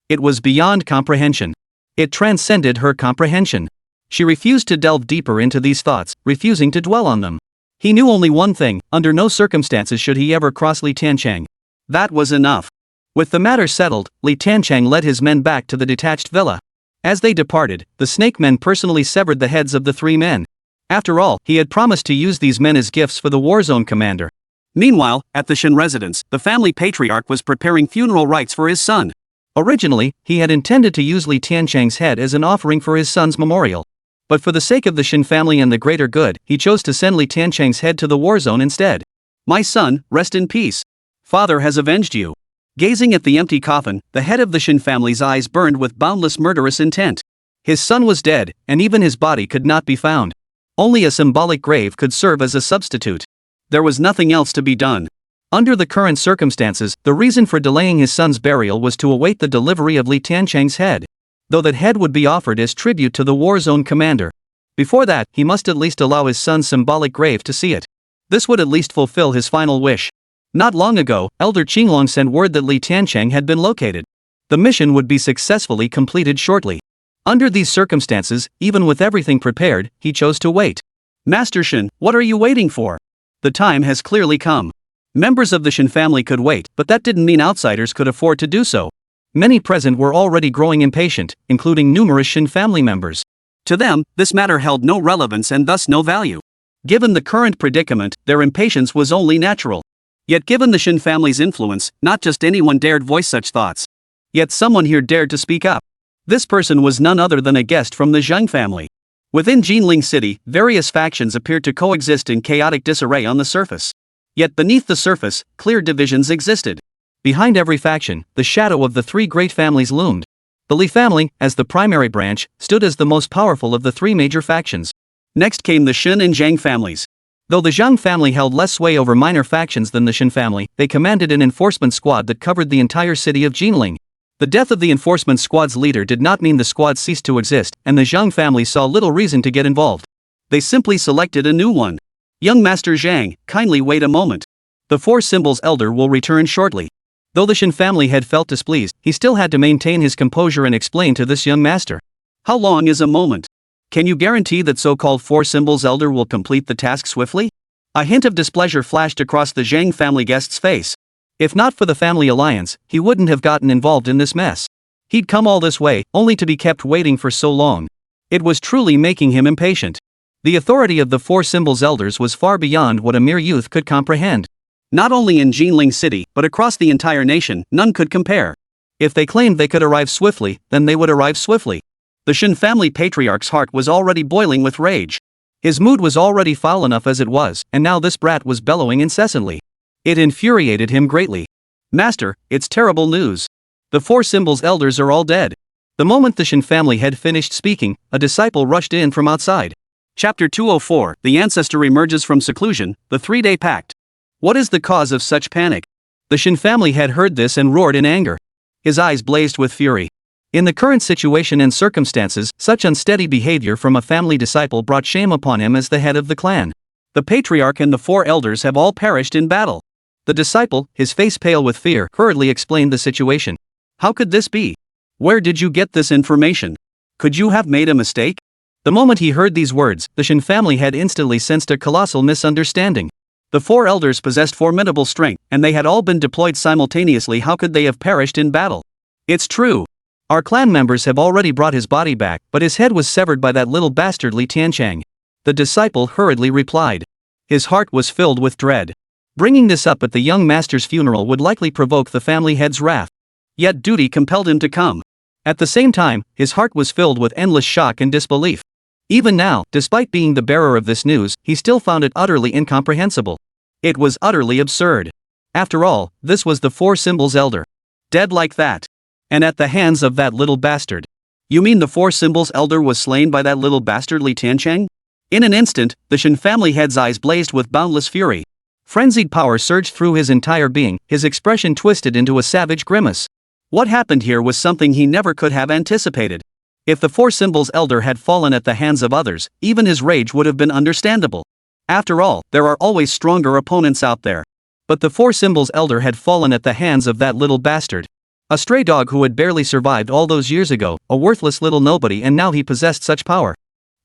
It was beyond comprehension. It transcended her comprehension. She refused to delve deeper into these thoughts, refusing to dwell on them. He knew only one thing: under no circumstances should he ever cross Li Tiancheng. That was enough. With the matter settled, Li Tiancheng led his men back to the detached villa. As they departed, the snake men personally severed the heads of the three men. After all, he had promised to use these men as gifts for the warzone commander. Meanwhile, at the Chen residence, the family patriarch was preparing funeral rites for his son. Originally, he had intended to use Li Tiancheng's head as an offering for his son's memorial. But for the sake of the Chen family and the greater good, he chose to send Li Tiancheng's head to the warzone instead. My son, rest in peace. Father has avenged you. Gazing at the empty coffin, the head of the Chen family's eyes burned with boundless murderous intent. His son was dead, and even his body could not be found. Only a symbolic grave could serve as a substitute. There was nothing else to be done. Under the current circumstances, the reason for delaying his son's burial was to await the delivery of Li Tiancheng's head. Though that head would be offered as tribute to the war zone commander. Before that, he must at least allow his son's symbolic grave to see it. This would at least fulfill his final wish. Not long ago, Elder Qinglong sent word that Li Tiancheng had been located. The mission would be successfully completed shortly. Under these circumstances, even with everything prepared, he chose to wait. Master Chen, what are you waiting for? The time has clearly come. Members of the Chen family could wait, but that didn't mean outsiders could afford to do so. Many present were already growing impatient, including numerous Chen family members. To them, this matter held no relevance and thus no value. Given the current predicament, their impatience was only natural. Yet given the Chen family's influence, not just anyone dared voice such thoughts. Yet someone here dared to speak up. This person was none other than a guest from the Zheng family. Within Jinling City, various factions appeared to coexist in chaotic disarray on the surface. Yet beneath the surface, clear divisions existed. Behind every faction, the shadow of the three great families loomed. The Li family, as the primary branch, stood as the most powerful of the three major factions. Next came the Shen and Zhang families. Though the Zhang family held less sway over minor factions than the Shen family, they commanded an enforcement squad that covered the entire city of Jinling. The death of the enforcement squad's leader did not mean the squad ceased to exist, and the Zhang family saw little reason to get involved. They simply selected a new one. Young Master Zhang, kindly wait a moment. The Four Symbols Elder will return shortly. Though the Shen family had felt displeased, he still had to maintain his composure and explain to this young master. How long is a moment? Can you guarantee that so-called Four Symbols Elder will complete the task swiftly? A hint of displeasure flashed across the Zhang family guest's face. If not for the family alliance, he wouldn't have gotten involved in this mess. He'd come all this way, only to be kept waiting for so long. It was truly making him impatient. The authority of the Four Symbols Elders was far beyond what a mere youth could comprehend. Not only in Jinling City, but across the entire nation, none could compare. If they claimed they could arrive swiftly, then they would arrive swiftly. The Shen family patriarch's heart was already boiling with rage. His mood was already foul enough as it was, and now this brat was bellowing incessantly. It infuriated him greatly. Master, it's terrible news. The Four Symbols Elders are all dead. The moment the Shen family had finished speaking, a disciple rushed in from outside. Chapter 204, The Ancestor Emerges from Seclusion, the 3-Day Pact. What is the cause of such panic? The Shen family had heard this and roared in anger. His eyes blazed with fury. In the current situation and circumstances, such unsteady behavior from a family disciple brought shame upon him as the head of the clan. The patriarch and the 4 elders have all perished in battle. The disciple, his face pale with fear, hurriedly explained the situation. How could this be? Where did you get this information? Could you have made a mistake? The moment he heard these words, the Shen family had instantly sensed a colossal misunderstanding. The 4 elders possessed formidable strength, and they had all been deployed simultaneously. How could they have perished in battle? It's true. Our clan members have already brought his body back, but his head was severed by that little bastard Li Tiancheng. The disciple hurriedly replied. His heart was filled with dread. Bringing this up at the young master's funeral would likely provoke the family head's wrath. Yet duty compelled him to come. At the same time, his heart was filled with endless shock and disbelief. Even now, despite being the bearer of this news, he still found it utterly incomprehensible. It was utterly absurd. After all, this was the Four Symbols Elder. Dead like that. And at the hands of that little bastard. You mean the Four Symbols Elder was slain by that little bastard Li Tiancheng? In an instant, the Shen family head's eyes blazed with boundless fury. Frenzied power surged through his entire being, his expression twisted into a savage grimace. What happened here was something he never could have anticipated. If the Four Symbols Elder had fallen at the hands of others, even his rage would have been understandable. After all, there are always stronger opponents out there. But the Four Symbols Elder had fallen at the hands of that little bastard. A stray dog who had barely survived all those years ago, a worthless little nobody, and now he possessed such power.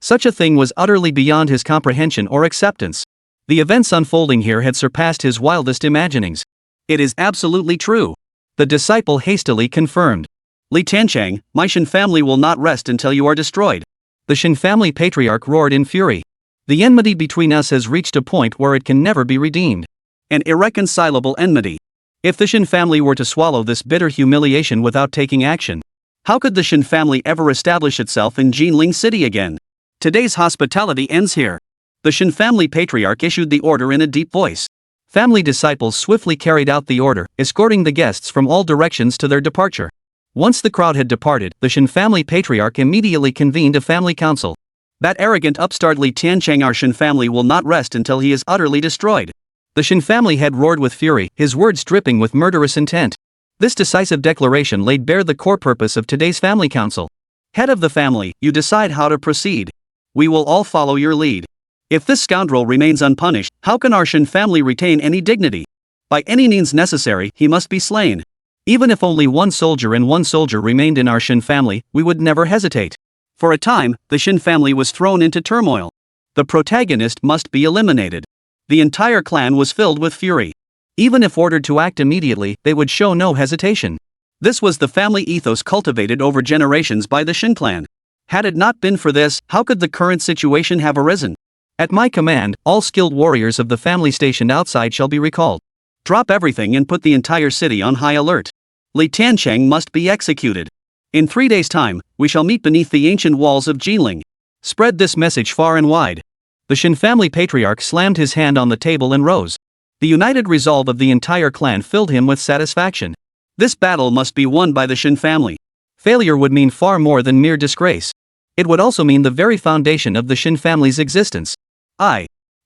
Such a thing was utterly beyond his comprehension or acceptance. The events unfolding here had surpassed his wildest imaginings. It is absolutely true. The disciple hastily confirmed. Li Tiancheng, my Shen family will not rest until you are destroyed. The Shen family patriarch roared in fury. The enmity between us has reached a point where it can never be redeemed. An irreconcilable enmity. If the Shen family were to swallow this bitter humiliation without taking action, how could the Shen family ever establish itself in Jinling City again? Today's hospitality ends here. The Shen family patriarch issued the order in a deep voice. Family disciples swiftly carried out the order, escorting the guests from all directions to their departure. Once the crowd had departed, the Shen family patriarch immediately convened a family council. That arrogant upstart Li Tiancheng, our Shen family will not rest until he is utterly destroyed. The Chen family head roared with fury, his words dripping with murderous intent. This decisive declaration laid bare the core purpose of today's family council. Head of the family, you decide how to proceed. We will all follow your lead. If this scoundrel remains unpunished, how can our Chen family retain any dignity? By any means necessary, he must be slain. Even if only one soldier remained in our Chen family, we would never hesitate. For a time, the Chen family was thrown into turmoil. The protagonist must be eliminated. The entire clan was filled with fury. Even if ordered to act immediately, they would show no hesitation. This was the family ethos cultivated over generations by the Chen clan. Had it not been for this, how could the current situation have arisen? At my command, all skilled warriors of the family stationed outside shall be recalled. Drop everything and put the entire city on high alert. Li Tiancheng must be executed. In 3 days' time, we shall meet beneath the ancient walls of Jiling. Spread this message far and wide. The Chen family patriarch slammed his hand on the table and rose. The united resolve of the entire clan filled him with satisfaction. This battle must be won by the Chen family. Failure would mean far more than mere disgrace. It would also mean the very foundation of the Chen family's existence.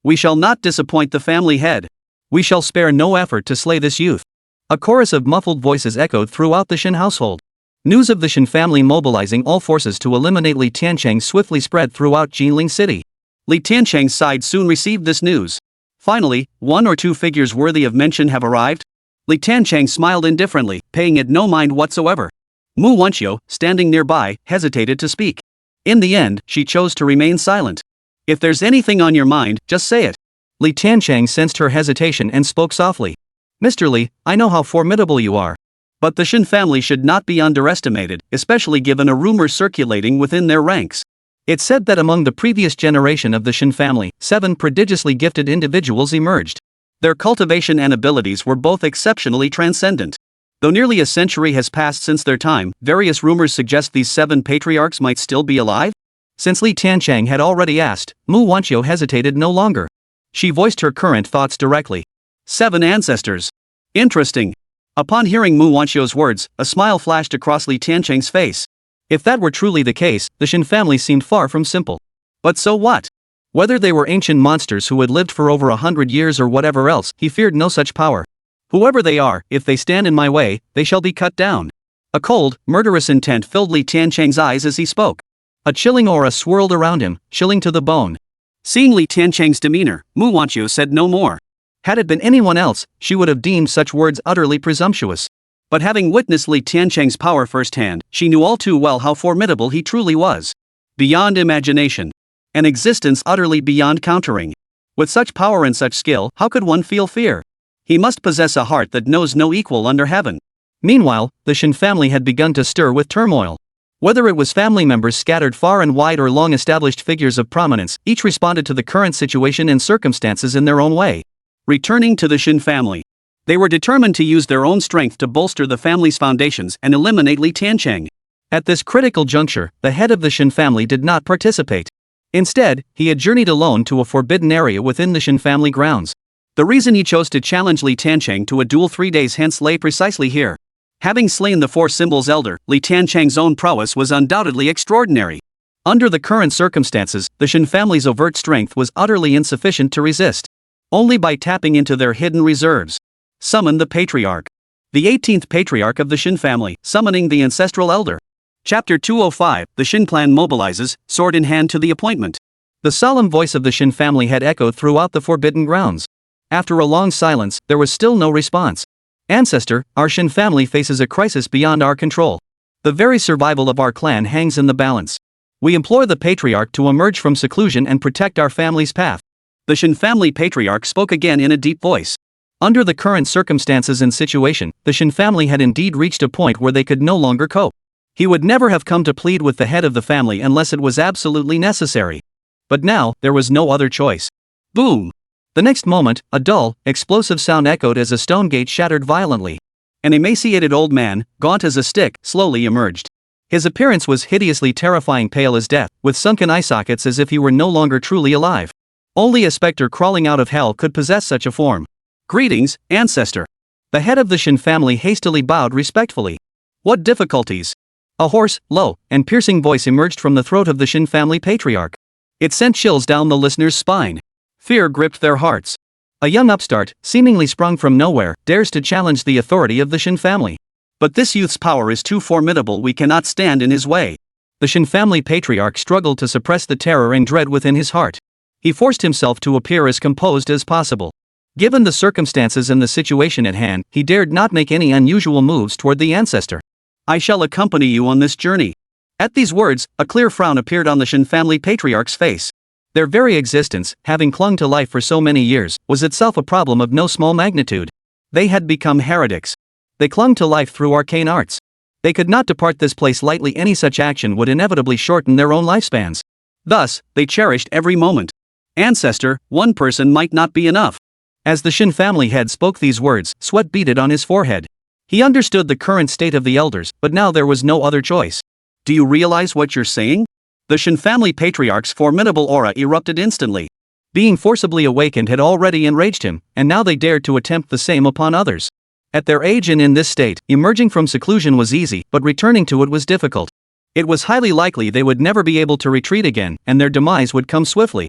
We shall not disappoint the family head. We shall spare no effort to slay this youth. A chorus of muffled voices echoed throughout the Chen household. News of the Chen family mobilizing all forces to eliminate Li Tiancheng swiftly spread throughout Jiling City. Li Tiancheng's side soon received this news. Finally, 1 or 2 figures worthy of mention have arrived. Li Tiancheng smiled indifferently, paying it no mind whatsoever. Mu Wenqiu, standing nearby, hesitated to speak. In the end, she chose to remain silent. If there's anything on your mind, just say it. Li Tiancheng sensed her hesitation and spoke softly. Mr. Li, I know how formidable you are. But the Chen family should not be underestimated, especially given a rumor circulating within their ranks. It's said that among the previous generation of the Chen family, 7 prodigiously gifted individuals emerged. Their cultivation and abilities were both exceptionally transcendent. Though nearly a century has passed since their time, various rumors suggest these 7 patriarchs might still be alive. Since Li Tiancheng had already asked, Mu Wenqiu hesitated no longer. She voiced her current thoughts directly. 7 ancestors. Interesting. Upon hearing Mu Wenqiu's words, a smile flashed across Li Tiancheng's face. If that were truly the case, the Chen family seemed far from simple. But so what? Whether they were ancient monsters who had lived for over 100 years or whatever else, he feared no such power. Whoever they are, if they stand in my way, they shall be cut down. A cold, murderous intent filled Li Tiancheng's eyes as he spoke. A chilling aura swirled around him, chilling to the bone. Seeing Li Tiancheng's demeanor, Mu Wenqiu said no more. Had it been anyone else, she would have deemed such words utterly presumptuous. But having witnessed Li Tiancheng's power firsthand, she knew all too well how formidable he truly was. Beyond imagination. An existence utterly beyond countering. With such power and such skill, how could one feel fear? He must possess a heart that knows no equal under heaven. Meanwhile, the Chen family had begun to stir with turmoil. Whether it was family members scattered far and wide or long-established figures of prominence, each responded to the current situation and circumstances in their own way. Returning to the Chen family. They were determined to use their own strength to bolster the family's foundations and eliminate Li Tiancheng. At this critical juncture, the head of the Chen family did not participate. Instead, he had journeyed alone to a forbidden area within the Chen family grounds. The reason he chose to challenge Li Tiancheng to a duel 3 days hence lay precisely here. Having slain the 4 symbols elder, Li Tiancheng's own prowess was undoubtedly extraordinary. Under the current circumstances, the Chen family's overt strength was utterly insufficient to resist. Only by tapping into their hidden reserves. Summon the Patriarch. The 18th Patriarch of the Chen family, summoning the Ancestral Elder. Chapter 205, the Chen clan mobilizes, sword in hand to the appointment. The solemn voice of the Chen family had echoed throughout the forbidden grounds. After a long silence, there was still no response. Ancestor, our Chen family faces a crisis beyond our control. The very survival of our clan hangs in the balance. We implore the Patriarch to emerge from seclusion and protect our family's path. The Chen family Patriarch spoke again in a deep voice. Under the current circumstances and situation, the Chen family had indeed reached a point where they could no longer cope. He would never have come to plead with the head of the family unless it was absolutely necessary. But now, there was no other choice. Boom! The next moment, a dull, explosive sound echoed as a stone gate shattered violently. An emaciated old man, gaunt as a stick, slowly emerged. His appearance was hideously terrifying, pale as death, with sunken eye sockets as if he were no longer truly alive. Only a specter crawling out of hell could possess such a form. Greetings, ancestor. The head of the Chen family hastily bowed respectfully. What difficulties? A hoarse, low, and piercing voice emerged from the throat of the Chen family patriarch. It sent chills down the listener's spine. Fear gripped their hearts. A young upstart, seemingly sprung from nowhere, dares to challenge the authority of the Chen family. But this youth's power is too formidable, we cannot stand in his way. The Chen family patriarch struggled to suppress the terror and dread within his heart. He forced himself to appear as composed as possible. Given the circumstances and the situation at hand, he dared not make any unusual moves toward the ancestor. I shall accompany you on this journey. At these words, a clear frown appeared on the Chen family patriarch's face. Their very existence, having clung to life for so many years, was itself a problem of no small magnitude. They had become heretics. They clung to life through arcane arts. They could not depart this place lightly. Any such action would inevitably shorten their own lifespans. Thus, they cherished every moment. Ancestor, one person might not be enough. As the Chen family head spoke these words, sweat beaded on his forehead. He understood the current state of the elders, but now there was no other choice. Do you realize what you're saying? The Chen family patriarch's formidable aura erupted instantly. Being forcibly awakened had already enraged him, and now they dared to attempt the same upon others. At their age and in this state, emerging from seclusion was easy, but returning to it was difficult. It was highly likely they would never be able to retreat again, and their demise would come swiftly.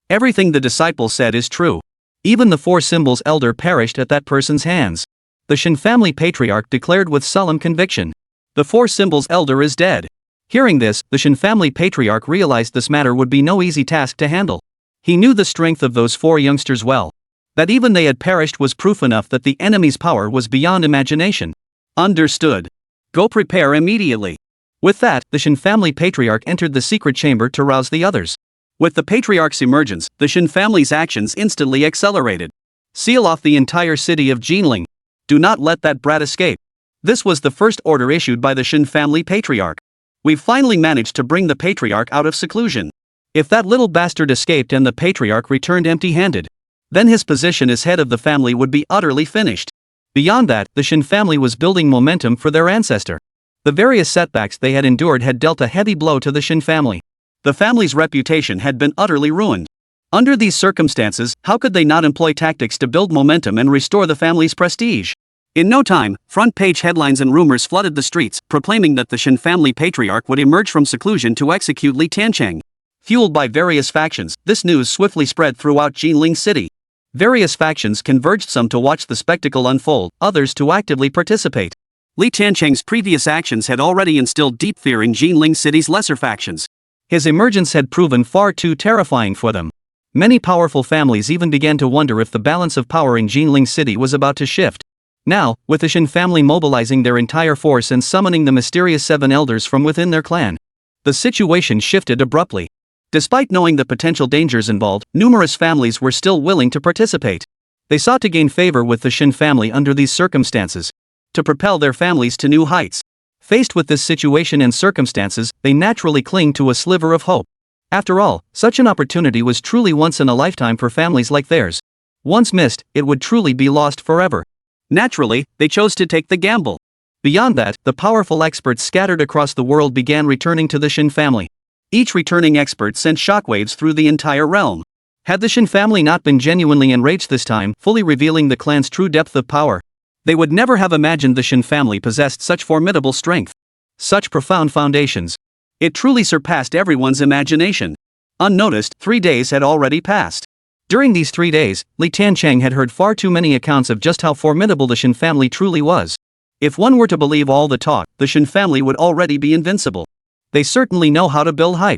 Everything the disciple said is true. Even the four symbols elder perished at that person's hands. The Chen family patriarch declared with solemn conviction. The four symbols elder is dead. Hearing this, the Chen family patriarch realized this matter would be no easy task to handle. He knew the strength of those four youngsters well. That even they had perished was proof enough that the enemy's power was beyond imagination. Understood. Go prepare immediately. With that, the Chen family patriarch entered the secret chamber to rouse the others. With the patriarch's emergence, the Chen family's actions instantly accelerated. Seal off the entire city of Jinling. Do not let that brat escape. This was the first order issued by the Chen family patriarch. We've finally managed to bring the patriarch out of seclusion. If that little bastard escaped and the patriarch returned empty-handed, then his position as head of the family would be utterly finished. Beyond that, the Chen family was building momentum for their ancestor. The various setbacks they had endured had dealt a heavy blow to the Chen family. The family's reputation had been utterly ruined. Under these circumstances, how could they not employ tactics to build momentum and restore the family's prestige? In no time, front-page headlines and rumors flooded the streets, proclaiming that the Chen family patriarch would emerge from seclusion to execute Tiancheng. Fueled by various factions, this news swiftly spread throughout Jinling City. Various factions converged, some to watch the spectacle unfold, others to actively participate. Tiancheng's previous actions had already instilled deep fear in Jinling City's lesser factions. His emergence had proven far too terrifying for them. Many powerful families even began to wonder if the balance of power in Jinling City was about to shift. Now, with the Chen family mobilizing their entire force and summoning the mysterious 7 elders from within their clan, the situation shifted abruptly. Despite knowing the potential dangers involved, numerous families were still willing to participate. They sought to gain favor with the Chen family under these circumstances, to propel their families to new heights. Faced with this situation and circumstances, they naturally cling to a sliver of hope. After all, such an opportunity was truly once in a lifetime for families like theirs. Once missed, it would truly be lost forever. Naturally, they chose to take the gamble. Beyond that, the powerful experts scattered across the world began returning to the Chen family. Each returning expert sent shockwaves through the entire realm. Had the Chen family not been genuinely enraged this time, fully revealing the clan's true depth of power, they would never have imagined the Chen family possessed such formidable strength, such profound foundations. It truly surpassed everyone's imagination. Unnoticed, 3 days had already passed. During these 3 days, Tiancheng had heard far too many accounts of just how formidable the Chen family truly was. If one were to believe all the talk, the Chen family would already be invincible. They certainly know how to build hype.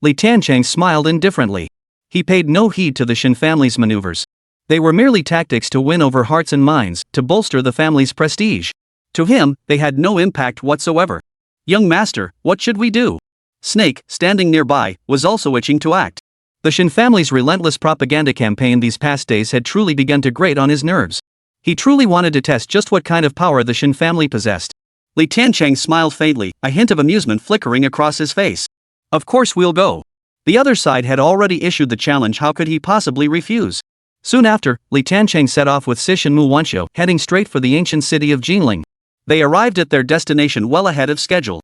Tiancheng smiled indifferently. He paid no heed to the Chen family's maneuvers. They were merely tactics to win over hearts and minds, to bolster the family's prestige. To him, they had no impact whatsoever. Young master, what should we do? Snake, standing nearby, was also itching to act. The Chen family's relentless propaganda campaign these past days had truly begun to grate on his nerves. He truly wanted to test just what kind of power the Chen family possessed. Tiancheng smiled faintly, a hint of amusement flickering across his face. Of course we'll go. The other side had already issued the challenge, how could he possibly refuse? Soon after, Tiancheng set off with Sish and Mu Wanxiu, heading straight for the ancient city of Jinling. They arrived at their destination well ahead of schedule.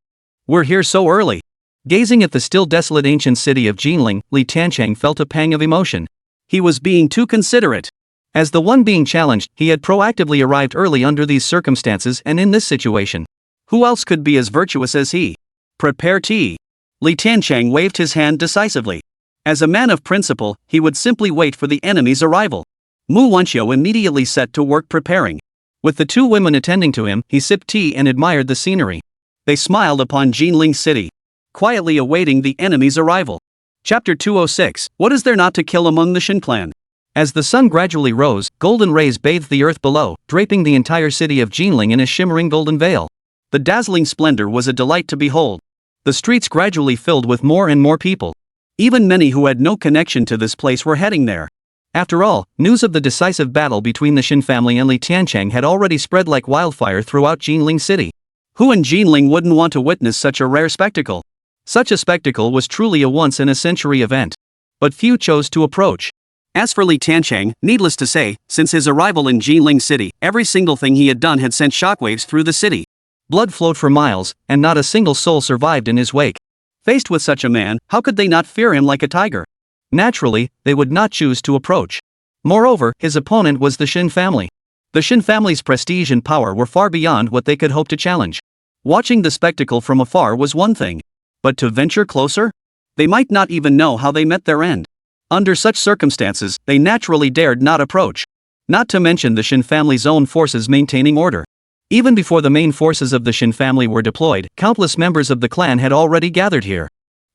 We're here so early. Gazing at the still desolate ancient city of Jinling, Tiancheng felt a pang of emotion. He was being too considerate. As the one being challenged, he had proactively arrived early under these circumstances and in this situation. Who else could be as virtuous as he? Prepare tea. Tiancheng waved his hand decisively. As a man of principle, he would simply wait for the enemy's arrival. Mu Wenxiu immediately set to work preparing. With the two women attending to him, he sipped tea and admired the scenery. They smiled upon Jinling City, quietly awaiting the enemy's arrival. Chapter 206, What is there not to kill among the Shen clan? As the sun gradually rose, golden rays bathed the earth below, draping the entire city of Jinling in a shimmering golden veil. The dazzling splendor was a delight to behold. The streets gradually filled with more and more people. Even many who had no connection to this place were heading there. After all, news of the decisive battle between the Chen family and Li Tiancheng had already spread like wildfire throughout Jinling City. Who in Jinling wouldn't want to witness such a rare spectacle? Such a spectacle was truly a once-in-a-century event. But few chose to approach. As for Li Tiancheng, needless to say, since his arrival in Jinling City, every single thing he had done had sent shockwaves through the city. Blood flowed for miles, and not a single soul survived in his wake. Faced with such a man, how could they not fear him like a tiger? Naturally, they would not choose to approach. Moreover, his opponent was the Chen family. The Chen family's prestige and power were far beyond what they could hope to challenge. Watching the spectacle from afar was one thing. But to venture closer? They might not even know how they met their end. Under such circumstances, they naturally dared not approach. Not to mention the Chen family's own forces maintaining order. Even before the main forces of the Chen family were deployed, countless members of the clan had already gathered here.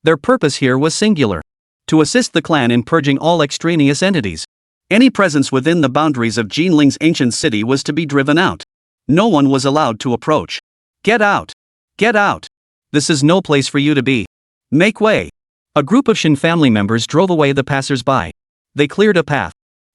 Their purpose here was singular: to assist the clan in purging all extraneous entities. Any presence within the boundaries of Jinling's ancient city was to be driven out. No one was allowed to approach. Get out! Get out! This is no place for you to be. Make way! A group of Chen family members drove away the passers-by. They cleared a path.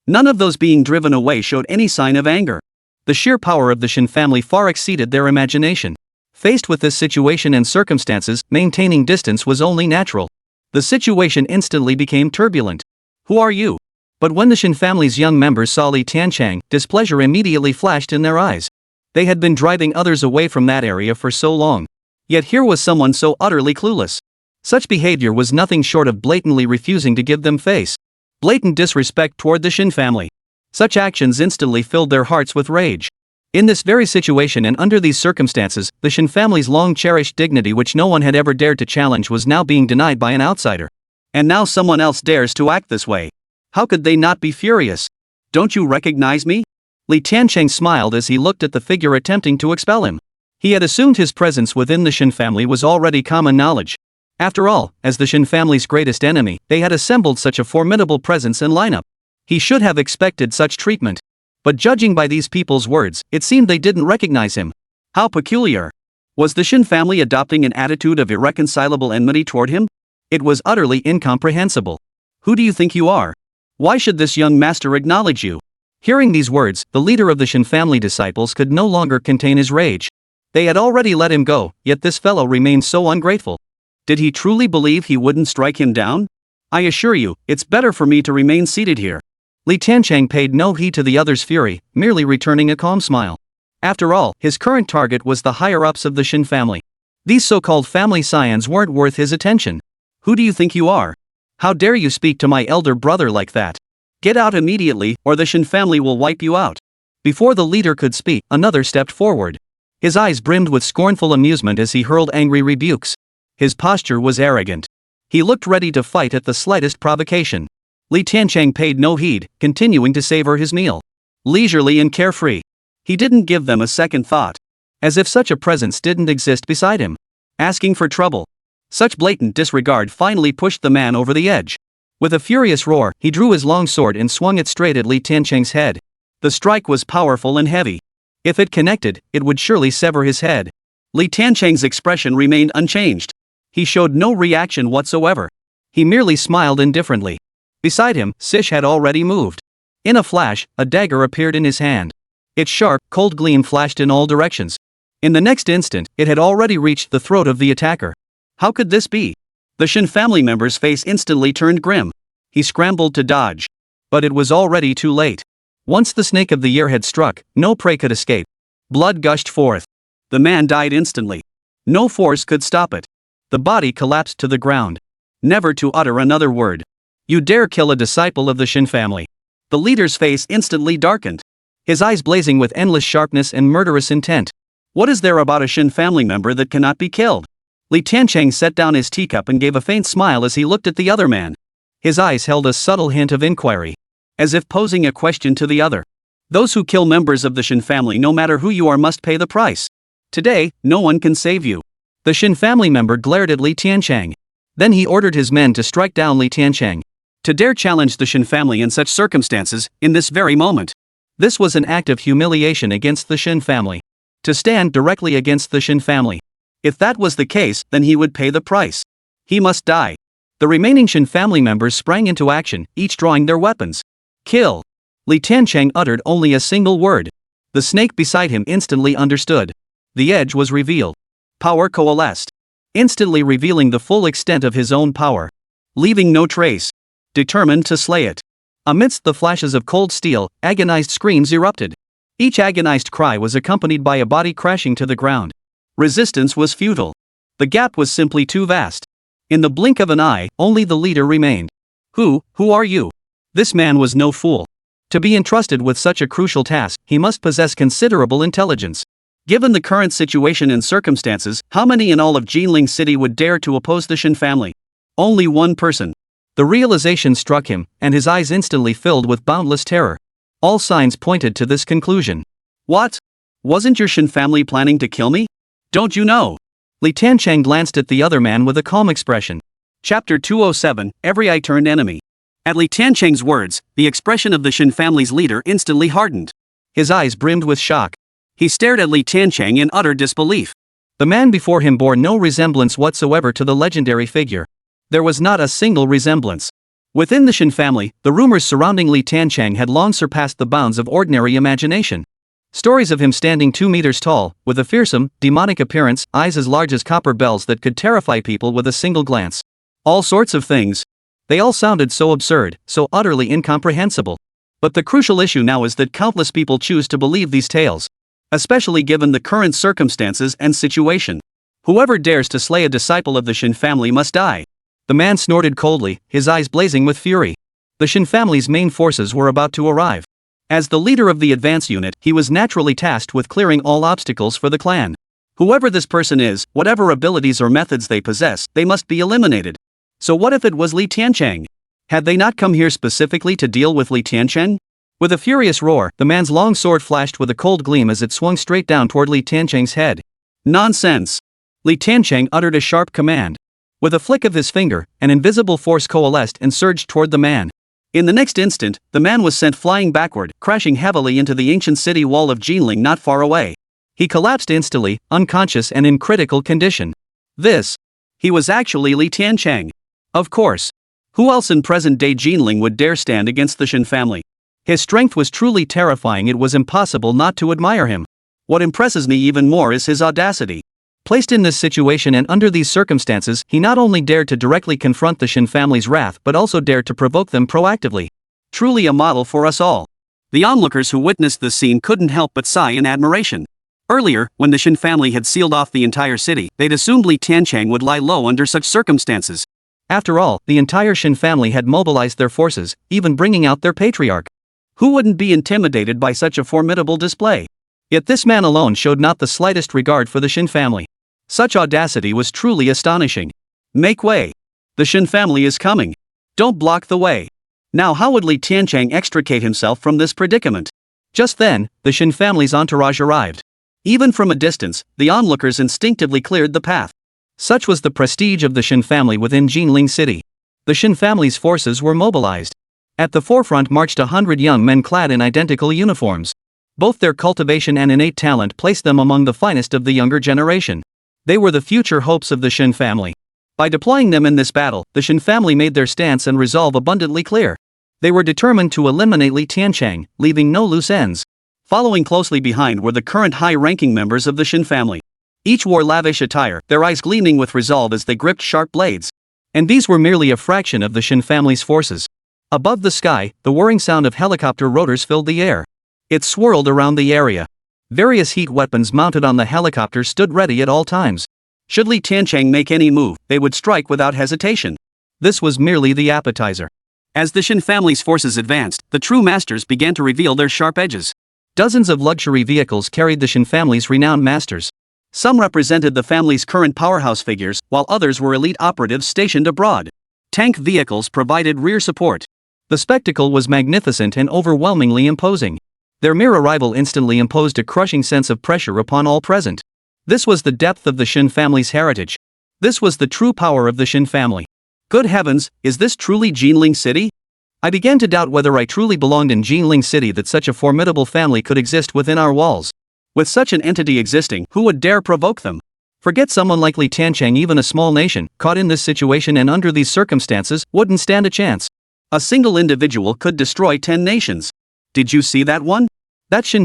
None of those being driven away showed any sign of anger. The sheer power of the Chen family far exceeded their imagination. Faced with this situation and circumstances, maintaining distance was only natural. The situation instantly became turbulent. Who are you? But when the Chen family's young members saw Li Tiancheng, displeasure immediately flashed in their eyes. They had been driving others away from that area for so long. Yet here was someone so utterly clueless. Such behavior was nothing short of blatantly refusing to give them face. Blatant disrespect toward the Chen family. Such actions instantly filled their hearts with rage. In this very situation and under these circumstances, the Chen family's long-cherished dignity, which no one had ever dared to challenge, was now being denied by an outsider. And now someone else dares to act this way. How could they not be furious? Don't you recognize me? Li Tiancheng smiled as he looked at the figure attempting to expel him. He had assumed his presence within the Chen family was already common knowledge. After all, as the Chen family's greatest enemy, they had assembled such a formidable presence and lineup. He should have expected such treatment. But judging by these people's words, it seemed they didn't recognize him. How peculiar. Was the Chen family adopting an attitude of irreconcilable enmity toward him? It was utterly incomprehensible. Who do you think you are? Why should this young master acknowledge you? Hearing these words, the leader of the Chen family disciples could no longer contain his rage. They had already let him go, yet this fellow remained so ungrateful. Did he truly believe he wouldn't strike him down? I assure you, it's better for me to remain seated here. Li Tiancheng paid no heed to the other's fury, merely returning a calm smile. After all, his current target was the higher-ups of the Chen family. These so-called family scions weren't worth his attention. Who do you think you are? How dare you speak to my elder brother like that? Get out immediately, or the Chen family will wipe you out. Before the leader could speak, another stepped forward. His eyes brimmed with scornful amusement as he hurled angry rebukes. His posture was arrogant. He looked ready to fight at the slightest provocation. Li Tiancheng paid no heed, continuing to savor his meal. Leisurely and carefree. He didn't give them a second thought. As if such a presence didn't exist beside him. Asking for trouble. Such blatant disregard finally pushed the man over the edge. With a furious roar, he drew his long sword and swung it straight at Li Tiancheng's head. The strike was powerful and heavy. If it connected, it would surely sever his head. Li Tiancheng's expression remained unchanged. He showed no reaction whatsoever. He merely smiled indifferently. Beside him, Sish had already moved. In a flash, a dagger appeared in his hand. Its sharp, cold gleam flashed in all directions. In the next instant, it had already reached the throat of the attacker. How could this be? The Chen family member's face instantly turned grim. He scrambled to dodge. But it was already too late. Once the snake of the year had struck, no prey could escape. Blood gushed forth. The man died instantly. No force could stop it. The body collapsed to the ground. Never to utter another word. You dare kill a disciple of the Chen family. The leader's face instantly darkened. His eyes blazing with endless sharpness and murderous intent. What is there about a Chen family member that cannot be killed? Li Tiancheng set down his teacup and gave a faint smile as he looked at the other man. His eyes held a subtle hint of inquiry. as if posing a question to the other. Those who kill members of the Chen family, no matter who you are, must pay the price. Today, no one can save you. The Chen family member glared at Li Tiancheng. Then he ordered his men to strike down Li Tiancheng. To dare challenge the Chen family in such circumstances, in this very moment. This was an act of humiliation against the Chen family. To stand directly against the Chen family. If that was the case, then he would pay the price. He must die. The remaining Chen family members sprang into action, each drawing their weapons. Kill! Li Tiancheng uttered only a single word. The snake beside him instantly understood. The edge was revealed. Power coalesced. Instantly revealing the full extent of his own power. Leaving no trace. Determined to slay it. Amidst the flashes of cold steel, agonized screams erupted. Each agonized cry was accompanied by a body crashing to the ground. Resistance was futile. The gap was simply too vast. In the blink of an eye, only the leader remained. Who are you? This man was no fool. To be entrusted with such a crucial task, he must possess considerable intelligence. Given the current situation and circumstances, how many in all of Jinling City would dare to oppose the Chen family? Only one person. The realization struck him, and his eyes instantly filled with boundless terror. All signs pointed to this conclusion. What? Wasn't your Chen family planning to kill me? Don't you know? Li Tiancheng glanced at the other man with a calm expression. Chapter 207, Every Eye Turned Enemy. At Li Tiancheng's words, the expression of the Chen family's leader instantly hardened. His eyes brimmed with shock. He stared at Li Tiancheng in utter disbelief. The man before him bore no resemblance whatsoever to the legendary figure. There was not a single resemblance. Within the Chen family, the rumors surrounding Li Tiancheng had long surpassed the bounds of ordinary imagination. Stories of him standing 2 meters tall, with a fearsome, demonic appearance, eyes as large as copper bells that could terrify people with a single glance. All sorts of things. They all sounded so absurd, so utterly incomprehensible. But the crucial issue now is that countless people choose to believe these tales. Especially given the current circumstances and situation. Whoever dares to slay a disciple of the Chen family must die. The man snorted coldly, his eyes blazing with fury. The Chen family's main forces were about to arrive. As the leader of the advance unit, he was naturally tasked with clearing all obstacles for the clan. Whoever this person is, whatever abilities or methods they possess, they must be eliminated. So what if it was Li Tiancheng? Had they not come here specifically to deal with Li Tiancheng? With a furious roar, the man's long sword flashed with a cold gleam as it swung straight down toward Li Tiancheng's head. Nonsense! Li Tiancheng uttered a sharp command. With a flick of his finger, an invisible force coalesced and surged toward the man. In the next instant, the man was sent flying backward, crashing heavily into the ancient city wall of Jinling not far away. He collapsed instantly, unconscious and in critical condition. He was actually Li Tiancheng. Of course. Who else in present-day Jinling would dare stand against the Chen family? His strength was truly terrifying. It was impossible not to admire him. What impresses me even more is his audacity. Placed in this situation and under these circumstances, he not only dared to directly confront the Chen family's wrath but also dared to provoke them proactively. Truly a model for us all. The onlookers who witnessed this scene couldn't help but sigh in admiration. Earlier, when the Chen family had sealed off the entire city, they'd assumed Li Tiancheng would lie low under such circumstances. After all, the entire Chen family had mobilized their forces, even bringing out their patriarch. Who wouldn't be intimidated by such a formidable display? Yet this man alone showed not the slightest regard for the Chen family. Such audacity was truly astonishing. Make way. The Chen family is coming. Don't block the way. Now how would Li Tiancheng extricate himself from this predicament? Just then, the Chen family's entourage arrived. Even from a distance, the onlookers instinctively cleared the path. Such was the prestige of the Chen family within Jinling City. The Chen family's forces were mobilized. At the forefront marched 100 young men clad in identical uniforms. Both their cultivation and innate talent placed them among the finest of the younger generation. They were the future hopes of the Chen family. By deploying them in this battle, the Chen family made their stance and resolve abundantly clear. They were determined to eliminate Li Tiancheng, leaving no loose ends. Following closely behind were the current high-ranking members of the Chen family. Each wore lavish attire, their eyes gleaming with resolve as they gripped sharp blades. And these were merely a fraction of the Chen family's forces. Above the sky, the whirring sound of helicopter rotors filled the air. It swirled around the area. Various heat weapons mounted on the helicopter stood ready at all times. Should Li Tiancheng make any move, they would strike without hesitation. This was merely the appetizer. As the Chen family's forces advanced, the true masters began to reveal their sharp edges. Dozens of luxury vehicles carried the Chen family's renowned masters. Some represented the family's current powerhouse figures, while others were elite operatives stationed abroad. Tank vehicles provided rear support. The spectacle was magnificent and overwhelmingly imposing. Their mere arrival instantly imposed a crushing sense of pressure upon all present. This was the depth of the Chen family's heritage. This was the true power of the Chen family. Good heavens, is this truly Jinling City? I began to doubt whether I truly belonged in Jinling City, that such a formidable family could exist within our walls. With such an entity existing, who would dare provoke them? Forget someone like Tiancheng, even a small nation, caught in this situation and under these circumstances, wouldn't stand a chance. A single individual could destroy 10 nations. Did you see that one? That's Chen,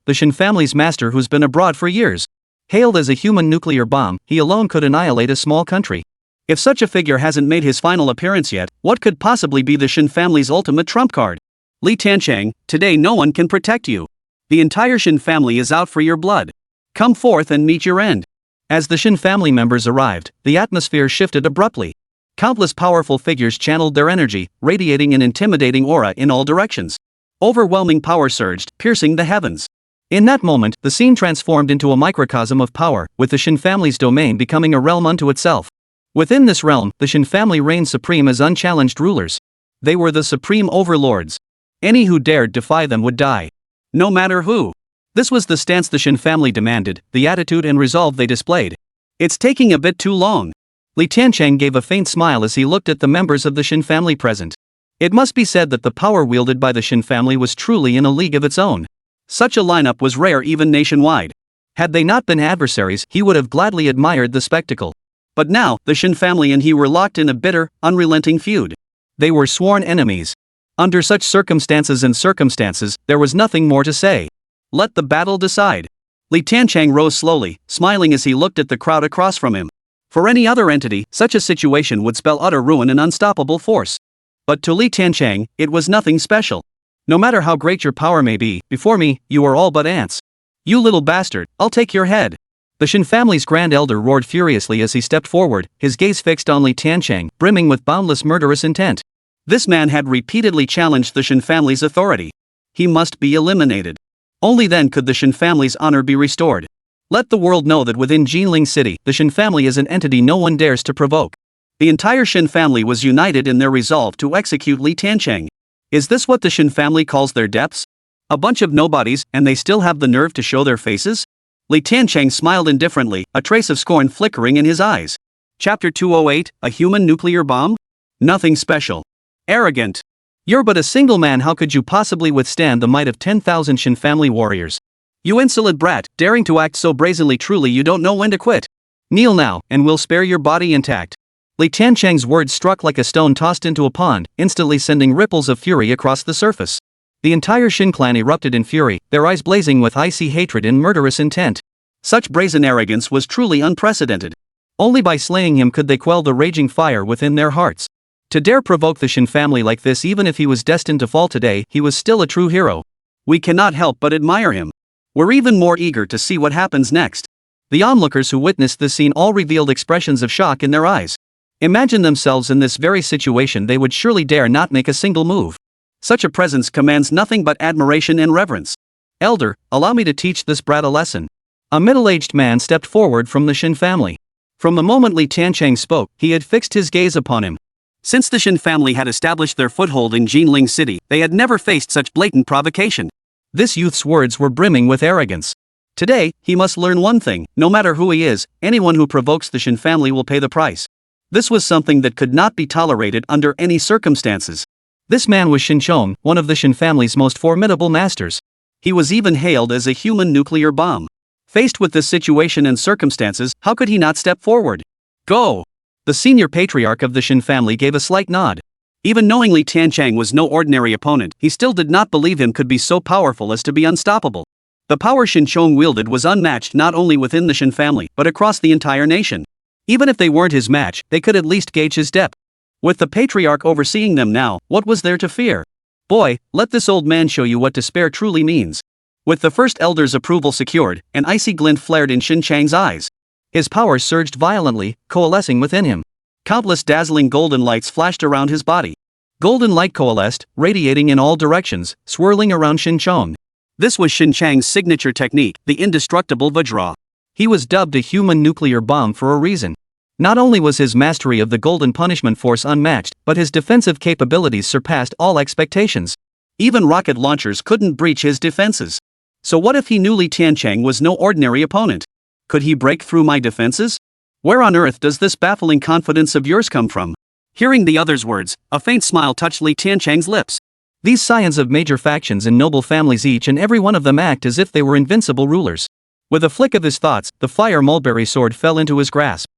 the Chen family's master, who's been abroad for years. Hailed as a human nuclear bomb, he alone could annihilate a small country. If such a figure hasn't made his final appearance yet, what could possibly be the Chen family's ultimate trump card? Li Tiancheng, today no one can protect you. The entire Chen family is out for your blood. Come forth and meet your end. As the Chen family members arrived, the atmosphere shifted abruptly. Countless powerful figures channeled their energy, radiating an intimidating aura in all directions. Overwhelming power surged, piercing the heavens. In that moment, the scene transformed into a microcosm of power, with the Chen family's domain becoming a realm unto itself. Within this realm, the Chen family reigned supreme as unchallenged rulers. They were the supreme overlords. Any who dared defy them would die. No matter who. This was the stance the Chen family demanded, the attitude and resolve they displayed. It's taking a bit too long. Li Tiancheng gave a faint smile as he looked at the members of the Chen family present. It must be said that the power wielded by the Chen family was truly in a league of its own. Such a lineup was rare even nationwide. Had they not been adversaries, he would have gladly admired the spectacle. But now, the Chen family and he were locked in a bitter, unrelenting feud. They were sworn enemies. Under such circumstances, there was nothing more to say. Let the battle decide. Li Tiancheng rose slowly, smiling as he looked at the crowd across from him. For any other entity, such a situation would spell utter ruin and unstoppable force. But to Li Tiancheng, it was nothing special. No matter how great your power may be, before me, you are all but ants. You little bastard, I'll take your head. The Chen family's grand elder roared furiously as he stepped forward, his gaze fixed on Li Tiancheng, brimming with boundless murderous intent. This man had repeatedly challenged the Chen family's authority. He must be eliminated. Only then could the Chen family's honor be restored. Let the world know that within Jinling City, the Chen family is an entity no one dares to provoke. The entire Chen family was united in their resolve to execute Li Tiancheng. Is this what the Chen family calls their depths? A bunch of nobodies, and they still have the nerve to show their faces? Li Tiancheng smiled indifferently, a trace of scorn flickering in his eyes. Chapter 208, A Human Nuclear Bomb? Nothing special. Arrogant. You're but a single man, how could you possibly withstand the might of 10,000 Chen family warriors? You insolent brat, daring to act so brazenly, truly you don't know when to quit. Kneel now, and we'll spare your body intact. Li Tiancheng's words struck like a stone tossed into a pond, instantly sending ripples of fury across the surface. The entire Chen clan erupted in fury, their eyes blazing with icy hatred and murderous intent. Such brazen arrogance was truly unprecedented. Only by slaying him could they quell the raging fire within their hearts. To dare provoke the Chen family like this, even if he was destined to fall today, he was still a true hero. We cannot help but admire him. We're even more eager to see what happens next. The onlookers who witnessed this scene all revealed expressions of shock in their eyes. Imagine themselves in this very situation, they would surely dare not make a single move. Such a presence commands nothing but admiration and reverence. Elder, allow me to teach this brat a lesson. A middle-aged man stepped forward from the Chen family. From the moment Li Tiancheng spoke, he had fixed his gaze upon him. Since the Chen family had established their foothold in Jinling City, they had never faced such blatant provocation. This youth's words were brimming with arrogance. Today, he must learn one thing: no matter who he is, anyone who provokes the Chen family will pay the price. This was something that could not be tolerated under any circumstances. This man was Chen, one of the Chen family's most formidable masters. He was even hailed as a human nuclear bomb. Faced with this situation and circumstances, how could he not step forward? Go! The senior patriarch of the Chen family gave a slight nod. Even knowing Li Tiancheng was no ordinary opponent, he still did not believe him could be so powerful as to be unstoppable. The power Chen wielded was unmatched not only within the Chen family, but across the entire nation. Even if they weren't his match, they could at least gauge his depth. With the patriarch overseeing them now, what was there to fear? Boy, let this old man show you what despair truly means. With the first elder's approval secured, an icy glint flared in Chen Chang's eyes. His power surged violently, coalescing within him. Countless dazzling golden lights flashed around his body. Golden light coalesced, radiating in all directions, swirling around Chen Chang. This was Chen Chang's signature technique, the indestructible Vajra. He was dubbed a human nuclear bomb for a reason. Not only was his mastery of the Golden Punishment Force unmatched, but his defensive capabilities surpassed all expectations. Even rocket launchers couldn't breach his defenses. So what if he knew Li Tiancheng was no ordinary opponent? Could he break through my defenses? Where on earth does this baffling confidence of yours come from? Hearing the other's words, a faint smile touched Li Tiancheng's lips. These scions of major factions and noble families, each and every one of them, act as if they were invincible rulers. With a flick of his thoughts, the fire mulberry sword fell into his grasp.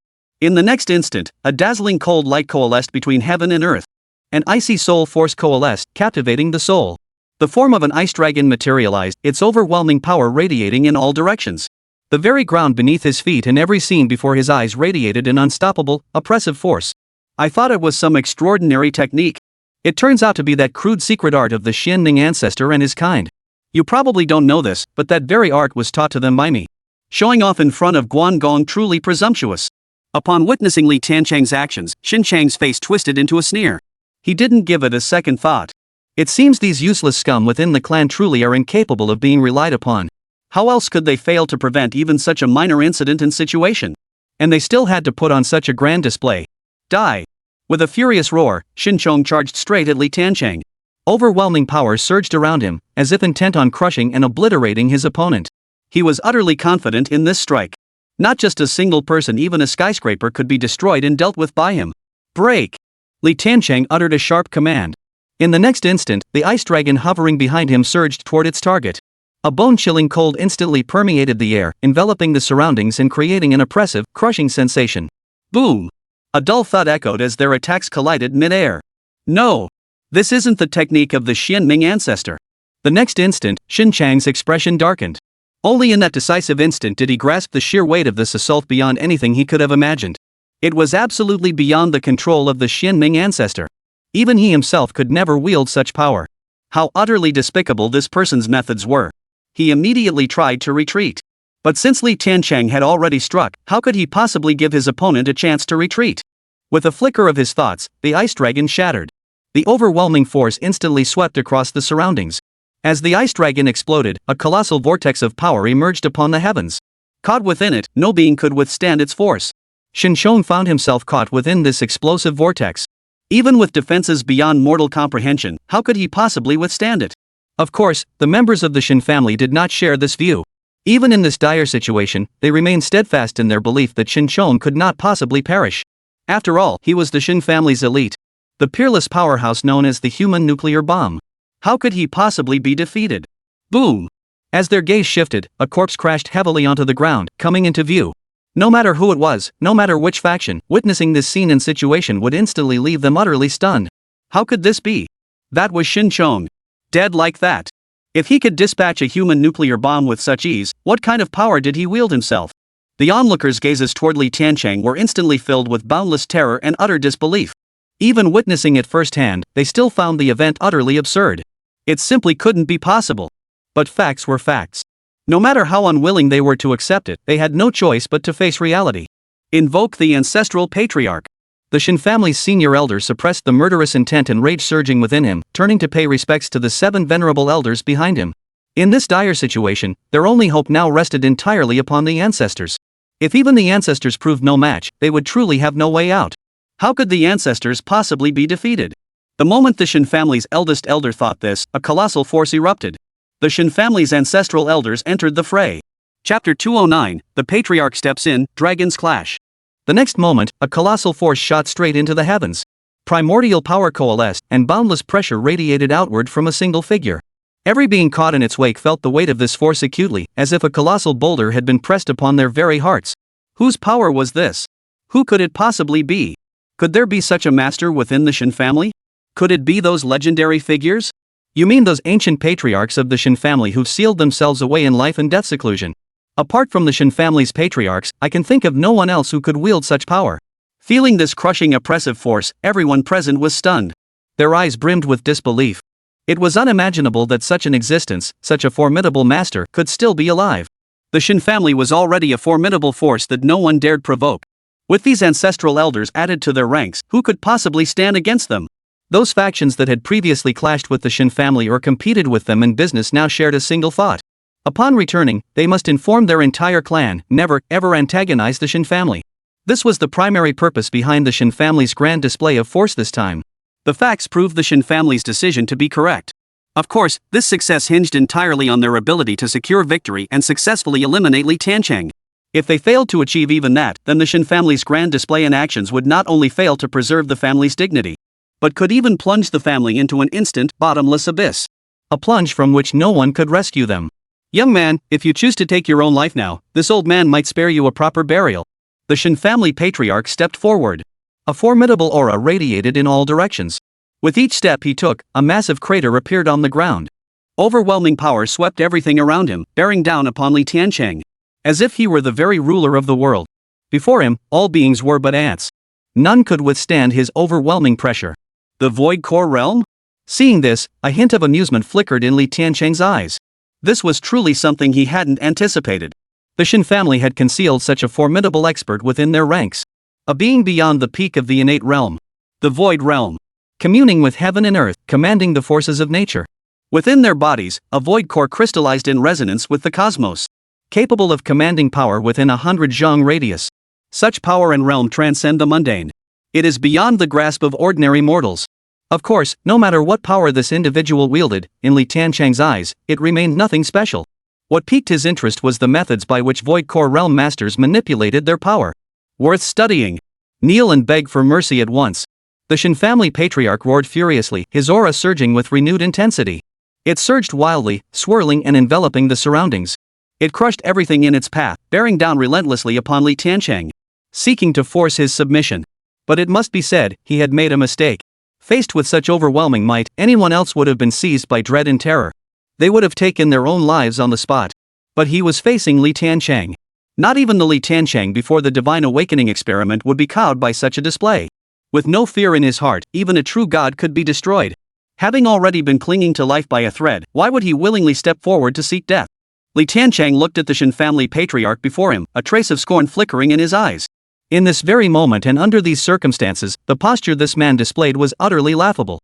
In the next instant, a dazzling cold light coalesced between heaven and earth. An icy soul force coalesced, captivating the soul. The form of an ice dragon materialized, its overwhelming power radiating in all directions. The very ground beneath his feet and every scene before his eyes radiated an unstoppable, oppressive force. I thought it was some extraordinary technique. It turns out to be that crude secret art of the Xianming ancestor and his kind. You probably don't know this, but that very art was taught to them by me. Showing off in front of Guangong, truly presumptuous. Upon witnessing Li Tiancheng's actions, Xin Chang's face twisted into a sneer. He didn't give it a second thought. It seems these useless scum within the clan truly are incapable of being relied upon. How else could they fail to prevent even such a minor incident and situation? And they still had to put on such a grand display. Die! With a furious roar, Xin Chong charged straight at Li Tiancheng. Overwhelming power surged around him, as if intent on crushing and obliterating his opponent. He was utterly confident in this strike. Not just a single person, even a skyscraper could be destroyed and dealt with by him. Break! Li Tiancheng uttered a sharp command. In the next instant, the ice dragon hovering behind him surged toward its target. A bone-chilling cold instantly permeated the air, enveloping the surroundings and creating an oppressive, crushing sensation. Boom! A dull thud echoed as their attacks collided mid-air. No! This isn't the technique of the Xianming ancestor. The next instant, Xin Chang's expression darkened. Only in that decisive instant did he grasp the sheer weight of this assault beyond anything he could have imagined. It was absolutely beyond the control of the Xianming ancestor. Even he himself could never wield such power. How utterly despicable this person's methods were. He immediately tried to retreat. But since Li Tiancheng had already struck, how could he possibly give his opponent a chance to retreat? With a flicker of his thoughts, the ice dragon shattered. The overwhelming force instantly swept across the surroundings. As the ice dragon exploded, a colossal vortex of power emerged upon the heavens. Caught within it, no being could withstand its force. Xin Chong found himself caught within this explosive vortex. Even with defenses beyond mortal comprehension, how could he possibly withstand it? Of course, the members of the Chen family did not share this view. Even in this dire situation, they remained steadfast in their belief that Xin Chong could not possibly perish. After all, he was the Chen family's elite. The peerless powerhouse known as the human nuclear bomb. How could he possibly be defeated? Boom! As their gaze shifted, a corpse crashed heavily onto the ground, coming into view. No matter who it was, no matter which faction, witnessing this scene and situation would instantly leave them utterly stunned. How could this be? That was Xin Chong. Dead like that. If he could dispatch a human nuclear bomb with such ease, what kind of power did he wield himself? The onlookers' gazes toward Li Tiancheng were instantly filled with boundless terror and utter disbelief. Even witnessing it firsthand, they still found the event utterly absurd. It simply couldn't be possible. But facts were facts. No matter how unwilling they were to accept it, they had no choice but to face reality. Invoke the ancestral patriarch. The Chen family's senior elder suppressed the murderous intent and rage surging within him, turning to pay respects to the 7 venerable elders behind him. In this dire situation, their only hope now rested entirely upon the ancestors. If even the ancestors proved no match, they would truly have no way out. How could the ancestors possibly be defeated? The moment the Chen family's eldest elder thought this, a colossal force erupted. The Chen family's ancestral elders entered the fray. Chapter 209, The Patriarch Steps In, Dragons Clash. The next moment, a colossal force shot straight into the heavens. Primordial power coalesced, and boundless pressure radiated outward from a single figure. Every being caught in its wake felt the weight of this force acutely, as if a colossal boulder had been pressed upon their very hearts. Whose power was this? Who could it possibly be? Could there be such a master within the Chen family? Could it be those legendary figures? You mean those ancient patriarchs of the Chen family who've sealed themselves away in life and death seclusion? Apart from the Chen family's patriarchs, I can think of no one else who could wield such power. Feeling this crushing oppressive force, everyone present was stunned. Their eyes brimmed with disbelief. It was unimaginable that such an existence, such a formidable master, could still be alive. The Chen family was already a formidable force that no one dared provoke. With these ancestral elders added to their ranks, who could possibly stand against them? Those factions that had previously clashed with the Chen family or competed with them in business now shared a single thought. Upon returning, they must inform their entire clan, never, ever antagonize the Chen family. This was the primary purpose behind the Chen family's grand display of force this time. The facts proved the Chen family's decision to be correct. Of course, this success hinged entirely on their ability to secure victory and successfully eliminate Li Tiancheng. If they failed to achieve even that, then the Chen family's grand display and actions would not only fail to preserve the family's dignity, but could even plunge the family into an instant, bottomless abyss. A plunge from which no one could rescue them. Young man, if you choose to take your own life now, this old man might spare you a proper burial. The Chen family patriarch stepped forward. A formidable aura radiated in all directions. With each step he took, a massive crater appeared on the ground. Overwhelming power swept everything around him, bearing down upon Li Tiancheng, as if he were the very ruler of the world. Before him, all beings were but ants. None could withstand his overwhelming pressure. The void core realm? Seeing this, a hint of amusement flickered in Li Tiancheng's eyes. This was truly something he hadn't anticipated. The Chen family had concealed such a formidable expert within their ranks. A being beyond the peak of the innate realm. The void realm. Communing with heaven and earth, commanding the forces of nature. Within their bodies, a void core crystallized in resonance with the cosmos. Capable of commanding power within 100 zhang radius. Such power and realm transcend the mundane. It is beyond the grasp of ordinary mortals. Of course, no matter what power this individual wielded, in Li Tiancheng's eyes, it remained nothing special. What piqued his interest was the methods by which void core realm masters manipulated their power. Worth studying. Kneel and beg for mercy at once. The Chen family patriarch roared furiously, his aura surging with renewed intensity. It surged wildly, swirling and enveloping the surroundings. It crushed everything in its path, bearing down relentlessly upon Li Tiancheng, seeking to force his submission. But it must be said, he had made a mistake. Faced with such overwhelming might, anyone else would have been seized by dread and terror. They would have taken their own lives on the spot. But he was facing Li Tiancheng. Not even the Li Tiancheng before the Divine Awakening experiment would be cowed by such a display. With no fear in his heart, even a true god could be destroyed. Having already been clinging to life by a thread, why would he willingly step forward to seek death? Li Tiancheng looked at the Chen family patriarch before him, a trace of scorn flickering in his eyes. In this very moment and under these circumstances, the posture this man displayed was utterly laughable.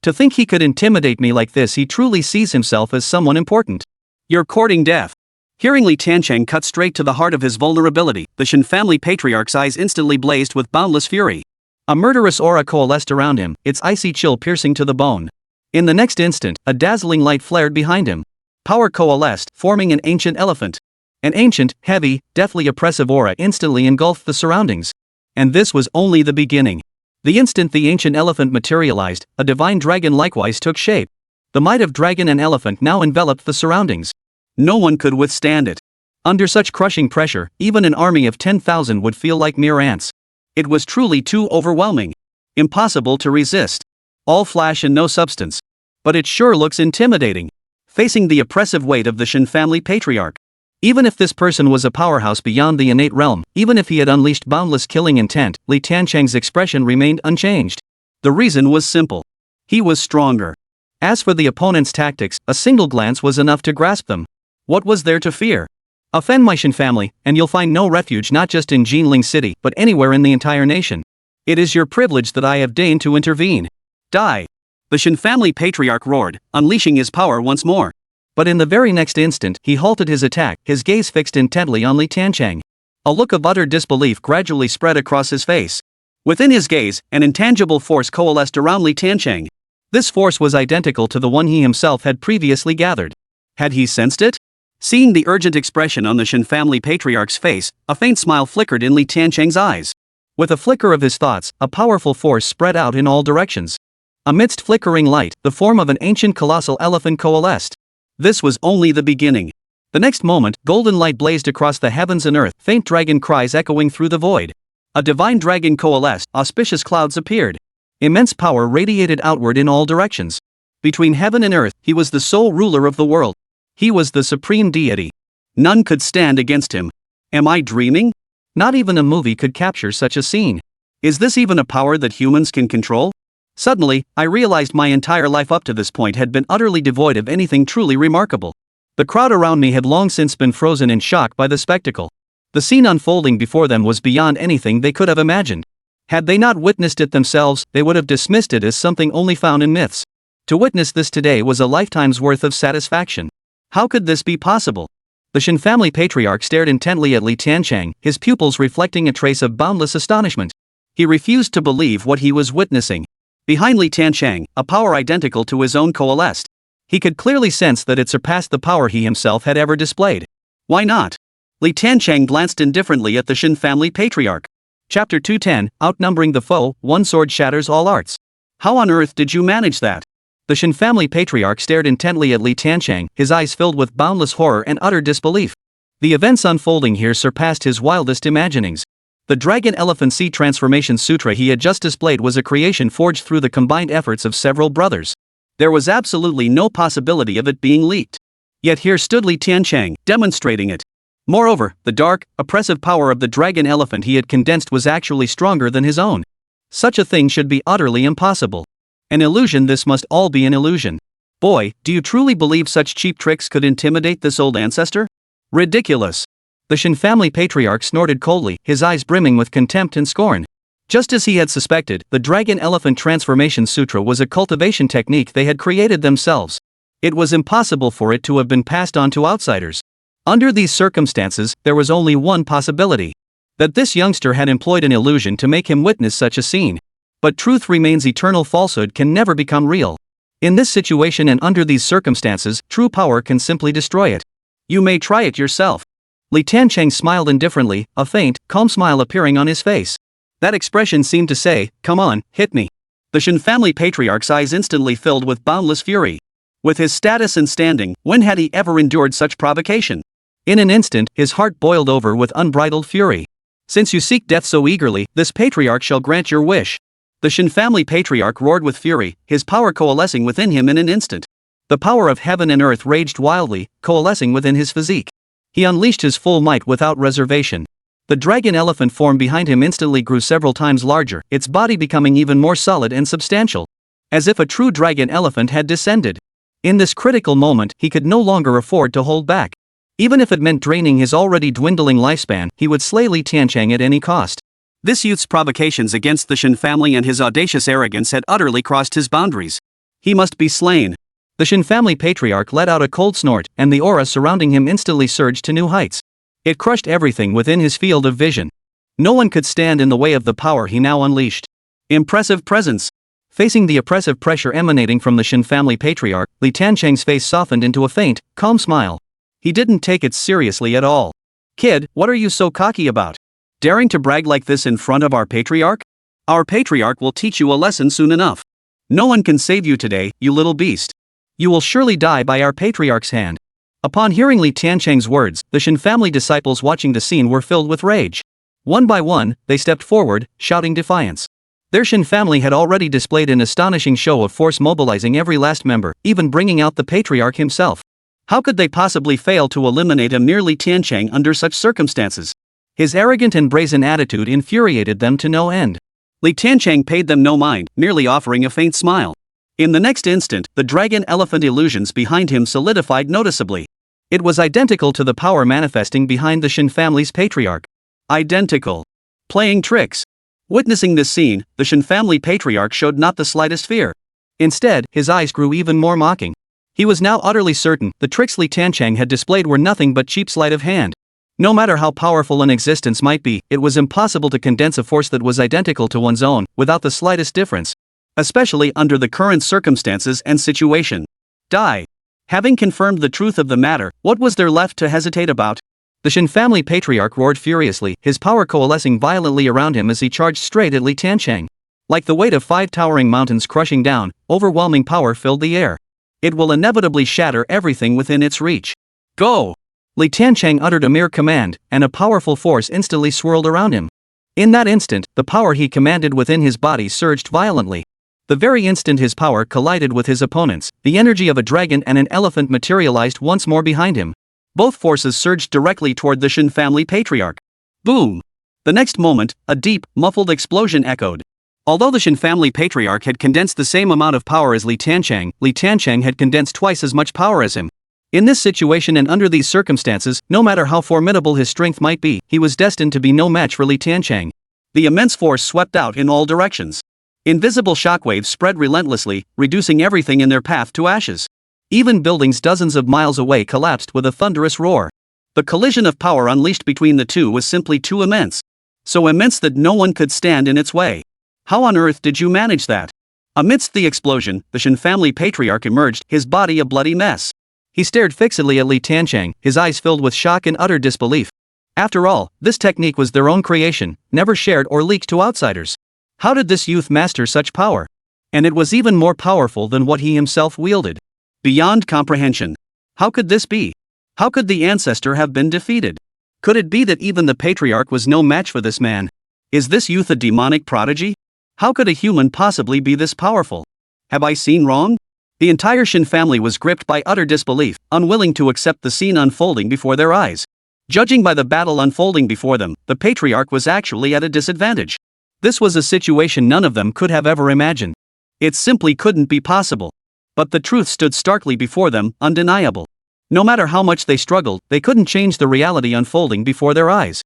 To think he could intimidate me like this, he truly sees himself as someone important. You're courting death. Hearing Li Tiancheng cut straight to the heart of his vulnerability, the Chen family patriarch's eyes instantly blazed with boundless fury. A murderous aura coalesced around him, its icy chill piercing to the bone. In the next instant, a dazzling light flared behind him. Power coalesced, forming an ancient elephant. An ancient, heavy, deathly oppressive aura instantly engulfed the surroundings. And this was only the beginning. The instant the ancient elephant materialized, a divine dragon likewise took shape. The might of dragon and elephant now enveloped the surroundings. No one could withstand it. Under such crushing pressure, even an army of 10,000 would feel like mere ants. It was truly too overwhelming. Impossible to resist. All flash and no substance. But it sure looks intimidating. Facing the oppressive weight of the Chen family patriarch. Even if this person was a powerhouse beyond the innate realm, even if he had unleashed boundless killing intent, Li Tiancheng's expression remained unchanged. The reason was simple. He was stronger. As for the opponent's tactics, a single glance was enough to grasp them. What was there to fear? Offend my Chen family, and you'll find no refuge not just in Jinling City, but anywhere in the entire nation. It is your privilege that I have deigned to intervene. Die! The Chen family patriarch roared, unleashing his power once more. But in the very next instant, he halted his attack, his gaze fixed intently on Li Tiancheng. A look of utter disbelief gradually spread across his face. Within his gaze, an intangible force coalesced around Li Tiancheng. This force was identical to the one he himself had previously gathered. Had he sensed it? Seeing the urgent expression on the Chen family patriarch's face, a faint smile flickered in Li Tiancheng's eyes. With a flicker of his thoughts, a powerful force spread out in all directions. Amidst flickering light, the form of an ancient colossal elephant coalesced. This was only the beginning. The next moment, golden light blazed across the heavens and earth, faint dragon cries echoing through the void. A divine dragon coalesced, auspicious clouds appeared. Immense power radiated outward in all directions. Between heaven and earth, he was the sole ruler of the world. He was the supreme deity. None could stand against him. Am I dreaming? Not even a movie could capture such a scene. Is this even a power that humans can control? Suddenly, I realized my entire life up to this point had been utterly devoid of anything truly remarkable. The crowd around me had long since been frozen in shock by the spectacle. The scene unfolding before them was beyond anything they could have imagined. Had they not witnessed it themselves, they would have dismissed it as something only found in myths. To witness this today was a lifetime's worth of satisfaction. How could this be possible? The Shen family patriarch stared intently at Li Tiancheng, his pupils reflecting a trace of boundless astonishment. He refused to believe what he was witnessing. Behind Li Tiancheng, a power identical to his own coalesced. He could clearly sense that it surpassed the power he himself had ever displayed. Why not? Li Tiancheng glanced indifferently at the Shen family patriarch. Chapter 210, Outnumbering the Foe, One Sword Shatters All Arts. How on earth did you manage that? The Shen family patriarch stared intently at Li Tiancheng, his eyes filled with boundless horror and utter disbelief. The events unfolding here surpassed his wildest imaginings. The Dragon Elephant Sea Transformation Sutra he had just displayed was a creation forged through the combined efforts of several brothers. There was absolutely no possibility of it being leaked. Yet here stood Li Tiancheng, demonstrating it. Moreover, the dark, oppressive power of the dragon elephant he had condensed was actually stronger than his own. Such a thing should be utterly impossible. An illusion. This must all be an illusion. Boy, do you truly believe such cheap tricks could intimidate this old ancestor? Ridiculous. The Shen family patriarch snorted coldly, his eyes brimming with contempt and scorn. Just as he had suspected, the Dragon Elephant Transformation Sutra was a cultivation technique they had created themselves. It was impossible for it to have been passed on to outsiders. Under these circumstances, there was only one possibility: that this youngster had employed an illusion to make him witness such a scene. But truth remains eternal, falsehood can never become real. In this situation and under these circumstances, true power can simply destroy it. You may try it yourself. Li Tiancheng smiled indifferently, a faint, calm smile appearing on his face. That expression seemed to say, "Come on, hit me." The Shen family patriarch's eyes instantly filled with boundless fury. With his status and standing, when had he ever endured such provocation? In an instant, his heart boiled over with unbridled fury. Since you seek death so eagerly, this patriarch shall grant your wish. The Shen family patriarch roared with fury, his power coalescing within him in an instant. The power of heaven and earth raged wildly, coalescing within his physique. He unleashed his full might without reservation. The dragon elephant form behind him instantly grew several times larger, its body becoming even more solid and substantial. As if a true dragon elephant had descended. In this critical moment, he could no longer afford to hold back. Even if it meant draining his already dwindling lifespan, he would slay Li Tiancheng at any cost. This youth's provocations against the Shen family and his audacious arrogance had utterly crossed his boundaries. He must be slain. The Shen family patriarch let out a cold snort, and the aura surrounding him instantly surged to new heights. It crushed everything within his field of vision. No one could stand in the way of the power he now unleashed. Impressive presence. Facing the oppressive pressure emanating from the Shen family patriarch, Li Tiancheng's face softened into a faint, calm smile. He didn't take it seriously at all. Kid, what are you so cocky about? Daring to brag like this in front of our patriarch? Our patriarch will teach you a lesson soon enough. No one can save you today, you little beast. You will surely die by our patriarch's hand. Upon hearing Li Tiancheng's words, the Shen family disciples watching the scene were filled with rage. One by one, they stepped forward, shouting defiance. Their Shen family had already displayed an astonishing show of force, mobilizing every last member, even bringing out the patriarch himself. How could they possibly fail to eliminate a mere Li Tiancheng under such circumstances? His arrogant and brazen attitude infuriated them to no end. Li Tiancheng paid them no mind, merely offering a faint smile. In the next instant, the dragon elephant illusions behind him solidified noticeably. It was identical to the power manifesting behind the Shen family's patriarch. Identical. Playing tricks. Witnessing this scene, the Shen family patriarch showed not the slightest fear. Instead, his eyes grew even more mocking. He was now utterly certain the tricks Li Tiancheng had displayed were nothing but cheap sleight of hand. No matter how powerful an existence might be, it was impossible to condense a force that was identical to one's own, without the slightest difference. Especially under the current circumstances and situation. Die. Having confirmed the truth of the matter, what was there left to hesitate about? The Shen family patriarch roared furiously, his power coalescing violently around him as he charged straight at Li Tiancheng. Like the weight of 5 towering mountains crushing down, overwhelming power filled the air. It will inevitably shatter everything within its reach. Go! Li Tiancheng uttered a mere command, and a powerful force instantly swirled around him. In that instant, the power he commanded within his body surged violently. The very instant his power collided with his opponent's, the energy of a dragon and an elephant materialized once more behind him. Both forces surged directly toward the Shen family patriarch. Boom! The next moment, a deep, muffled explosion echoed. Although the Shen family patriarch had condensed the same amount of power as Li Tiancheng had condensed twice as much power as him. In this situation and under these circumstances, no matter how formidable his strength might be, he was destined to be no match for Li Tiancheng. The immense force swept out in all directions. Invisible shockwaves spread relentlessly, reducing everything in their path to ashes. Even buildings dozens of miles away collapsed with a thunderous roar. The collision of power unleashed between the two was simply too immense. So immense that no one could stand in its way. How on earth did you manage that? Amidst the explosion, the Chen family patriarch emerged, his body a bloody mess. He stared fixedly at Tiancheng, his eyes filled with shock and utter disbelief. After all, this technique was their own creation, never shared or leaked to outsiders. How did this youth master such power? And it was even more powerful than what he himself wielded. Beyond comprehension. How could this be? How could the ancestor have been defeated? Could it be that even the patriarch was no match for this man? Is this youth a demonic prodigy? How could a human possibly be this powerful? Have I seen wrong? The entire Chen family was gripped by utter disbelief, unwilling to accept the scene unfolding before their eyes. Judging by the battle unfolding before them, the patriarch was actually at a disadvantage. This was a situation none of them could have ever imagined. It simply couldn't be possible. But the truth stood starkly before them, undeniable. No matter how much they struggled, they couldn't change the reality unfolding before their eyes.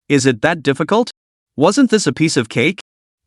Is it that difficult? Wasn't this a piece of cake?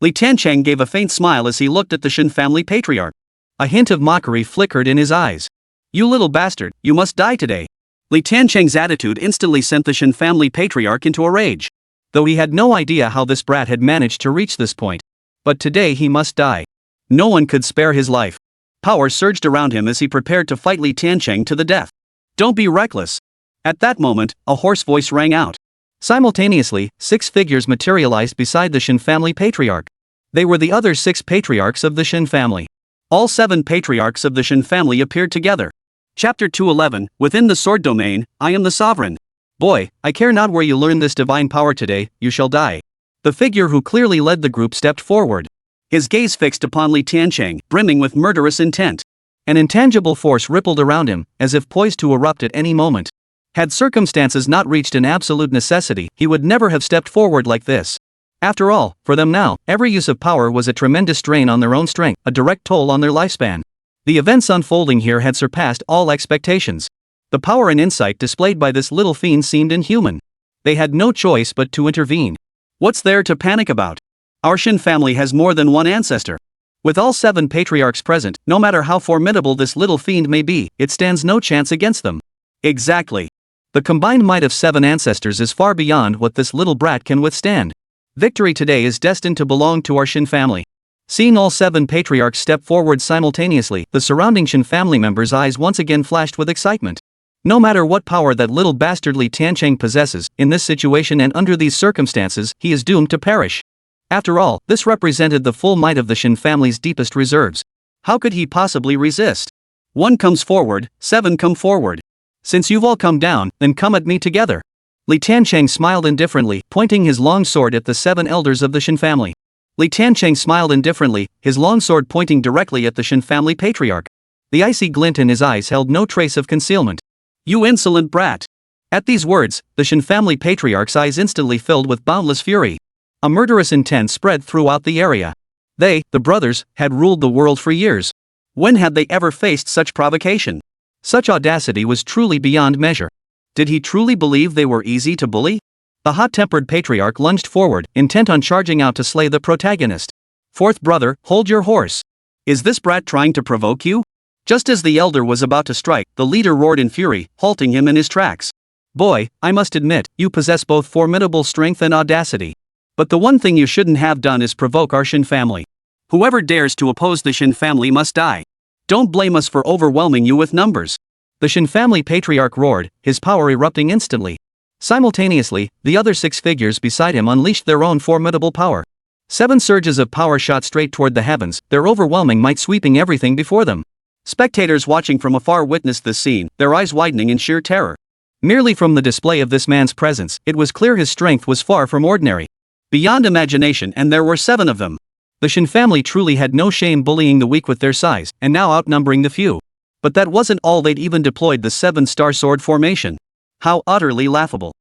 Tiancheng gave a faint smile as he looked at the Chen family patriarch. A hint of mockery flickered in his eyes. You little bastard, you must die today. Tiancheng's attitude instantly sent the Chen family patriarch into a rage. Though he had no idea how this brat had managed to reach this point. But today he must die. No one could spare his life. Power surged around him as he prepared to fight Tiancheng to the death. Don't be reckless. At that moment, a hoarse voice rang out. Simultaneously, 6 figures materialized beside the Chen family patriarch. They were the other 6 patriarchs of the Chen family. All 7 patriarchs of the Chen family appeared together. Chapter 211, Within the Sword Domain, I am the Sovereign. Boy, I care not where you learn this divine power today, you shall die. The figure who clearly led the group stepped forward. His gaze fixed upon Tiancheng, brimming with murderous intent. An intangible force rippled around him, as if poised to erupt at any moment. Had circumstances not reached an absolute necessity, he would never have stepped forward like this. After all, for them now, every use of power was a tremendous strain on their own strength, a direct toll on their lifespan. The events unfolding here had surpassed all expectations. The power and insight displayed by this little fiend seemed inhuman. They had no choice but to intervene. What's there to panic about? Our Chen family has more than one ancestor. With all 7 patriarchs present, no matter how formidable this little fiend may be, it stands no chance against them. Exactly. The combined might of 7 ancestors is far beyond what this little brat can withstand. Victory today is destined to belong to our Chen family. Seeing all 7 patriarchs step forward simultaneously, the surrounding Chen family members' eyes once again flashed with excitement. No matter what power that little bastardly Tiancheng possesses, in this situation and under these circumstances, he is doomed to perish. After all, this represented the full might of the Chen family's deepest reserves. How could he possibly resist? 1 comes forward, 7 come forward. Since you've all come down, then come at me together. Tiancheng smiled indifferently, pointing his long sword at the 7 elders of the Chen family. Tiancheng smiled indifferently, his long sword pointing directly at the Chen family patriarch. The icy glint in his eyes held no trace of concealment. You insolent brat! At these words, the Chen family patriarch's eyes instantly filled with boundless fury. A murderous intent spread throughout the area. They, the brothers, had ruled the world for years. When had they ever faced such provocation? Such audacity was truly beyond measure. Did he truly believe they were easy to bully? The hot-tempered patriarch lunged forward, intent on charging out to slay the protagonist. 4th brother, hold your horse. Is this brat trying to provoke you? Just as the elder was about to strike, the leader roared in fury, halting him in his tracks. Boy, I must admit, you possess both formidable strength and audacity. But the one thing you shouldn't have done is provoke our Chen family. Whoever dares to oppose the Chen family must die. Don't blame us for overwhelming you with numbers. The Chen family patriarch roared, his power erupting instantly. Simultaneously, the other 6 figures beside him unleashed their own formidable power. 7 surges of power shot straight toward the heavens, their overwhelming might sweeping everything before them. Spectators watching from afar witnessed this scene, their eyes widening in sheer terror. Merely from the display of this man's presence, it was clear his strength was far from ordinary. Beyond imagination, and there were 7 of them. The Chen family truly had no shame bullying the weak with their size, and now outnumbering the few. But that wasn't all, they'd even deployed the 7-star sword formation. How utterly laughable.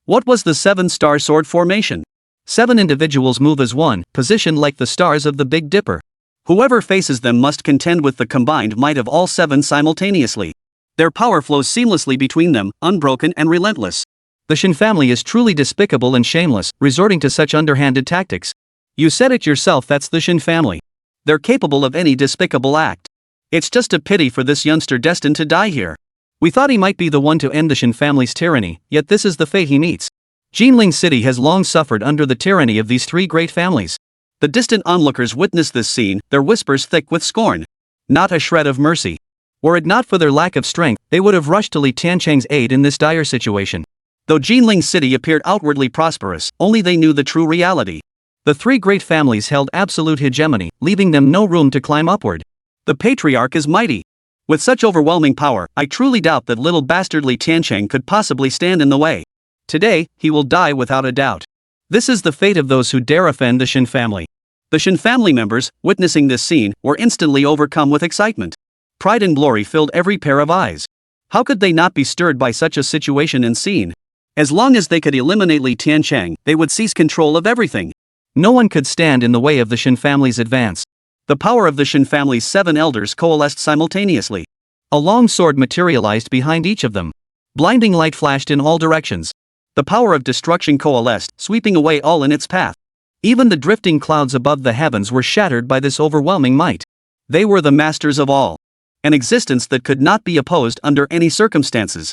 What was the 7-star sword formation? 7 individuals move as one, positioned like the stars of the Big Dipper. Whoever faces them must contend with the combined might of all 7 simultaneously. Their power flows seamlessly between them, unbroken and relentless. The Chen family is truly despicable and shameless, resorting to such underhanded tactics. You said it yourself, that's the Chen family. They're capable of any despicable act. It's just a pity for this youngster destined to die here. We thought he might be the one to end the Chen family's tyranny, yet this is the fate he meets. Jinling City has long suffered under the tyranny of these three great families. The distant onlookers witnessed this scene, their whispers thick with scorn. Not a shred of mercy. Were it not for their lack of strength, they would have rushed to Li Tiancheng's aid in this dire situation. Though Jinling City appeared outwardly prosperous, only they knew the true reality. The three great families held absolute hegemony, leaving them no room to climb upward. The patriarch is mighty. With such overwhelming power, I truly doubt that little bastard Li Tiancheng could possibly stand in the way. Today, he will die without a doubt. This is the fate of those who dare offend the Chen family. The Chen family members, witnessing this scene, were instantly overcome with excitement. Pride and glory filled every pair of eyes. How could they not be stirred by such a situation and scene? As long as they could eliminate Li Tiancheng, they would seize control of everything. No one could stand in the way of the Chen family's advance. The power of the Chen family's 7 elders coalesced simultaneously. A long sword materialized behind each of them. Blinding light flashed in all directions. The power of destruction coalesced, sweeping away all in its path. Even the drifting clouds above the heavens were shattered by this overwhelming might. They were the masters of all. An existence that could not be opposed under any circumstances.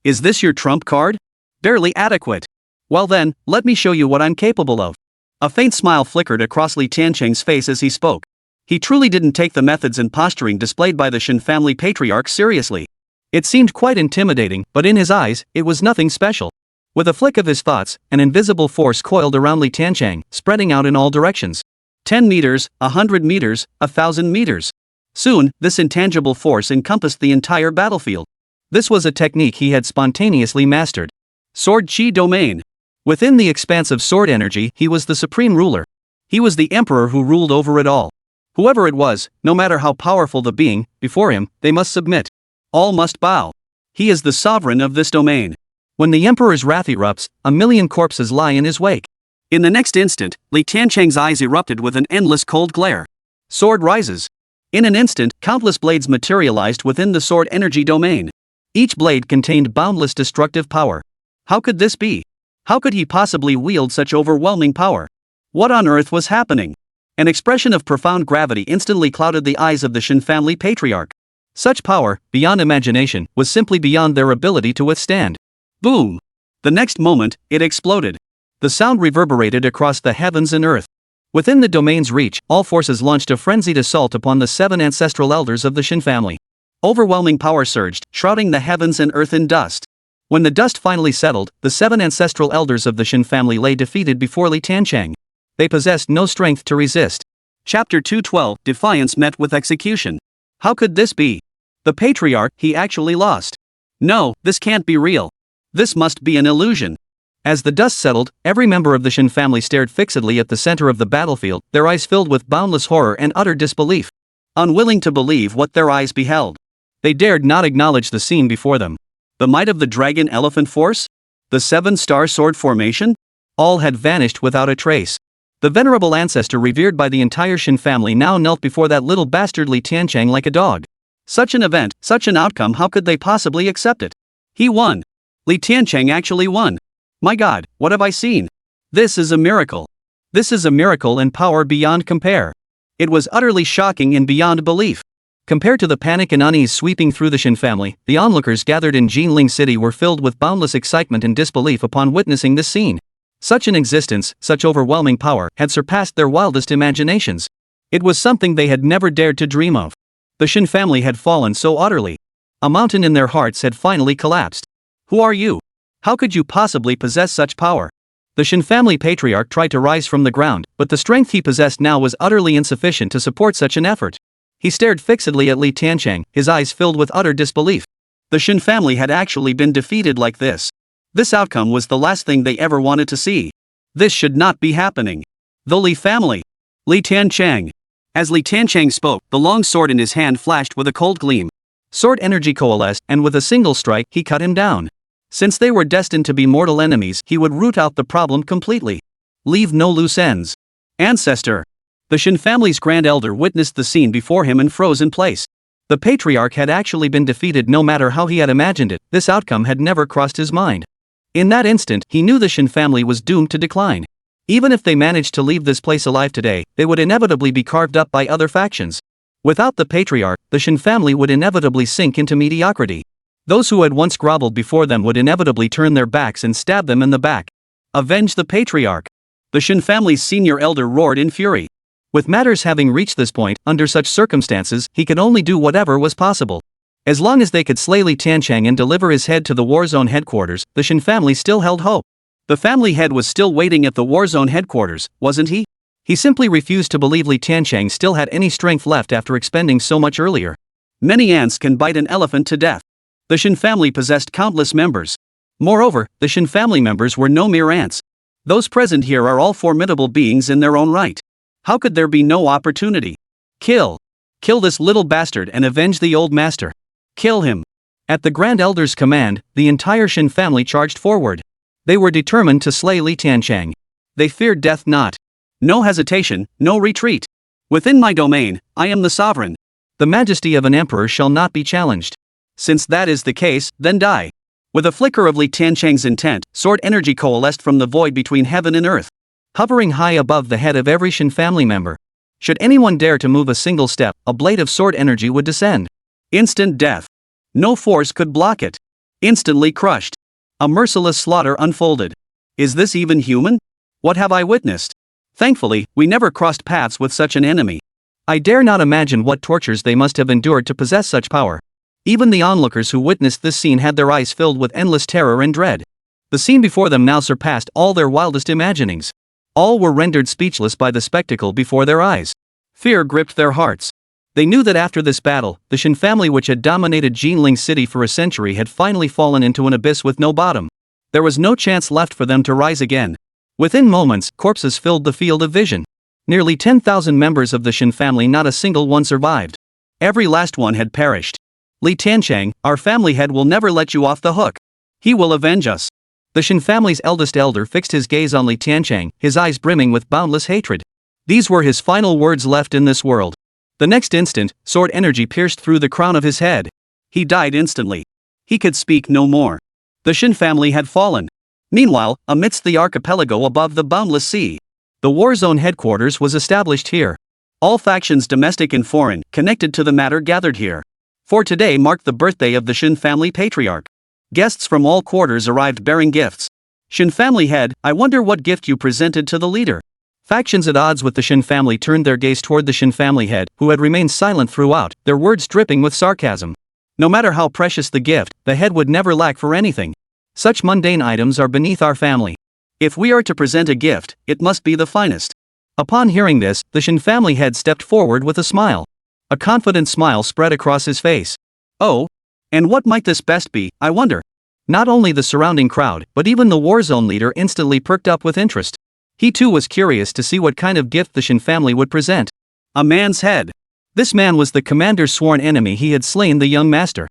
Is this your trump card? Barely adequate. Well then, let me show you what I'm capable of. A faint smile flickered across Li Tiancheng's face as he spoke. He truly didn't take the methods and posturing displayed by the Chen family patriarch seriously. It seemed quite intimidating, but in his eyes, it was nothing special. With a flick of his thoughts, an invisible force coiled around Li Tiancheng, spreading out in all directions. 10 meters, 100 meters, 1,000 meters. Soon, this intangible force encompassed the entire battlefield. This was a technique he had spontaneously mastered. Sword Chi Domain. Within the expanse of sword energy, he was the supreme ruler. He was the emperor who ruled over it all. Whoever it was, no matter how powerful the being, before him, they must submit. All must bow. He is the sovereign of this domain. When the emperor's wrath erupts, 1,000,000 corpses lie in his wake. In the next instant, Li Tiancheng's eyes erupted with an endless cold glare. Sword rises. In an instant, countless blades materialized within the sword energy domain. Each blade contained boundless destructive power. How could this be? How could he possibly wield such overwhelming power? What on earth was happening? An expression of profound gravity instantly clouded the eyes of the Chen family patriarch. Such power, beyond imagination, was simply beyond their ability to withstand. Boom! The next moment, it exploded. The sound reverberated across the heavens and earth. Within the domain's reach, all forces launched a frenzied assault upon the 7 ancestral elders of the Chen family. Overwhelming power surged, shrouding the heavens and earth in dust. When the dust finally settled, the 7 ancestral elders of the Chen family lay defeated before Li Tiancheng. They possessed no strength to resist. Chapter 212, Defiance met with execution. How could this be? The patriarch, he actually lost. No, this can't be real. This must be an illusion. As the dust settled, every member of the Chen family stared fixedly at the center of the battlefield, their eyes filled with boundless horror and utter disbelief. Unwilling to believe what their eyes beheld. They dared not acknowledge the scene before them. The might of the dragon elephant force? The 7-star sword formation? All had vanished without a trace. The venerable ancestor revered by the entire Chen family now knelt before that little bastard Li Tiancheng like a dog. Such an event, such an outcome, how could they possibly accept it? He won. Li Tiancheng actually won. My God, what have I seen? This is a miracle. This is a miracle and power beyond compare. It was utterly shocking and beyond belief. Compared to the panic and unease sweeping through the Chen family, the onlookers gathered in Jinling City were filled with boundless excitement and disbelief upon witnessing this scene. Such an existence, such overwhelming power, had surpassed their wildest imaginations. It was something they had never dared to dream of. The Chen family had fallen so utterly. A mountain in their hearts had finally collapsed. Who are you? How could you possibly possess such power? The Chen family patriarch tried to rise from the ground, but the strength he possessed now was utterly insufficient to support such an effort. He stared fixedly at Li Tiancheng, his eyes filled with utter disbelief. The Chen family had actually been defeated like this. This outcome was the last thing they ever wanted to see. This should not be happening. The Li family. Li Tiancheng. As Li Tiancheng spoke, the long sword in his hand flashed with a cold gleam. Sword energy coalesced, and with a single strike, he cut him down. Since they were destined to be mortal enemies, he would root out the problem completely. Leave no loose ends. Ancestor. The Chen family's grand elder witnessed the scene before him and froze in place. The patriarch had actually been defeated no matter how he had imagined it, this outcome had never crossed his mind. In that instant, he knew the Chen family was doomed to decline. Even if they managed to leave this place alive today, they would inevitably be carved up by other factions. Without the patriarch, the Chen family would inevitably sink into mediocrity. Those who had once groveled before them would inevitably turn their backs and stab them in the back. Avenge the patriarch. The Chen family's senior elder roared in fury. With matters having reached this point, under such circumstances, he could only do whatever was possible. As long as they could slay Li Tiancheng and deliver his head to the war zone headquarters, the Chen family still held hope. The family head was still waiting at the war zone headquarters, wasn't he? He simply refused to believe Li Tiancheng still had any strength left after expending so much earlier. Many ants can bite an elephant to death. The Chen family possessed countless members. Moreover, the Chen family members were no mere ants. Those present here are all formidable beings in their own right. How could there be no opportunity? Kill this little bastard and avenge the old master. Kill him. At the Grand Elder's command, the entire Chen family charged forward. They were determined to slay Li Tiancheng. They feared death not. No hesitation, no retreat. Within my domain, I am the sovereign. The majesty of an emperor shall not be challenged. Since that is the case, then die. With a flicker of Li Tiancheng's intent, sword energy coalesced from the void between heaven and earth, hovering high above the head of every Chen family member. Should anyone dare to move a single step, a blade of sword energy would descend. Instant death. No force could block it. Instantly crushed. A merciless slaughter unfolded. Is this even human? What have I witnessed? Thankfully, we never crossed paths with such an enemy. I dare not imagine what tortures they must have endured to possess such power. Even the onlookers who witnessed this scene had their eyes filled with endless terror and dread. The scene before them now surpassed all their wildest imaginings. All were rendered speechless by the spectacle before their eyes. Fear gripped their hearts. They knew that after this battle, the Chen family which had dominated Jinling City for a century had finally fallen into an abyss with no bottom. There was no chance left for them to rise again. Within moments, corpses filled the field of vision. Nearly 10,000 members of the Chen family, not a single one survived. Every last one had perished. Li Tiancheng, our family head will never let you off the hook. He will avenge us. The Chen family's eldest elder fixed his gaze on Li Tiancheng, his eyes brimming with boundless hatred. These were his final words left in this world. The next instant, sword energy pierced through the crown of his head. He died instantly. He could speak no more. The Chen family had fallen. Meanwhile, amidst the archipelago above the boundless sea, the war zone headquarters was established here. All factions, domestic and foreign, connected to the matter gathered here. For today marked the birthday of the Chen family patriarch. Guests from all quarters arrived bearing gifts. Chen family head, I wonder what gift you presented to the leader. Factions at odds with the Chen family turned their gaze toward the Chen family head, who had remained silent throughout, their words dripping with sarcasm. No matter how precious the gift, the head would never lack for anything. Such mundane items are beneath our family. If we are to present a gift, it must be the finest. Upon hearing this, the Chen family head stepped forward with a smile. A confident smile spread across his face. Oh? And what might this best be, I wonder? Not only the surrounding crowd, but even the war zone leader instantly perked up with interest. He too was curious to see what kind of gift the Chen family would present. A man's head. This man was the commander's sworn enemy. He had slain the young master.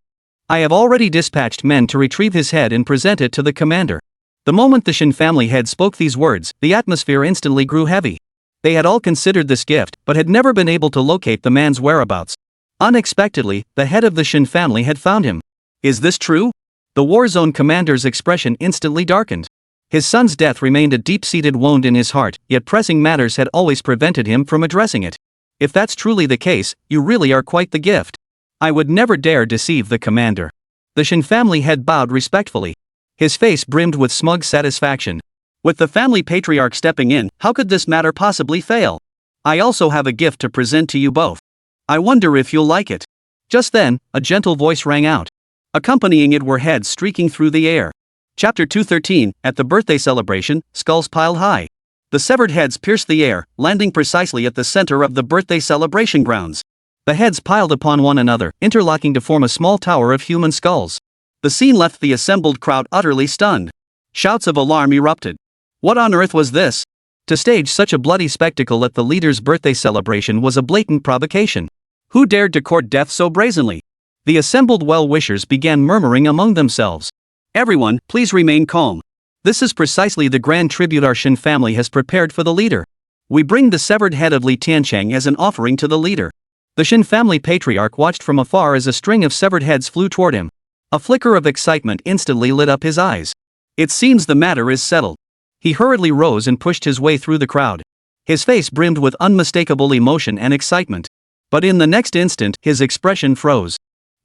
I have already dispatched men to retrieve his head and present it to the commander. The moment the Chen family head spoke these words, the atmosphere instantly grew heavy. They had all considered this gift, but had never been able to locate the man's whereabouts. Unexpectedly, the head of the Chen family had found him. Is this true? The war zone commander's expression instantly darkened. His son's death remained a deep-seated wound in his heart, yet pressing matters had always prevented him from addressing it. If that's truly the case, you really are quite the gift. I would never dare deceive the commander. The Chen family head bowed respectfully. His face brimmed with smug satisfaction. With the family patriarch stepping in, how could this matter possibly fail? I also have a gift to present to you both. I wonder if you'll like it. Just then, a gentle voice rang out. Accompanying it were heads streaking through the air. Chapter 213, at the birthday celebration, skulls piled high. The severed heads pierced the air, landing precisely at the center of the birthday celebration grounds. The heads piled upon one another, interlocking to form a small tower of human skulls. The scene left the assembled crowd utterly stunned. Shouts of alarm erupted. What on earth was this? To stage such a bloody spectacle at the leader's birthday celebration was a blatant provocation. Who dared to court death so brazenly? The assembled well-wishers began murmuring among themselves. Everyone, please remain calm. This is precisely the grand tribute our Chen family has prepared for the leader. We bring the severed head of Li Tiancheng as an offering to the leader. The Chen family patriarch watched from afar as a string of severed heads flew toward him. A flicker of excitement instantly lit up his eyes. It seems the matter is settled. He hurriedly rose and pushed his way through the crowd. His face brimmed with unmistakable emotion and excitement. But in the next instant, his expression froze.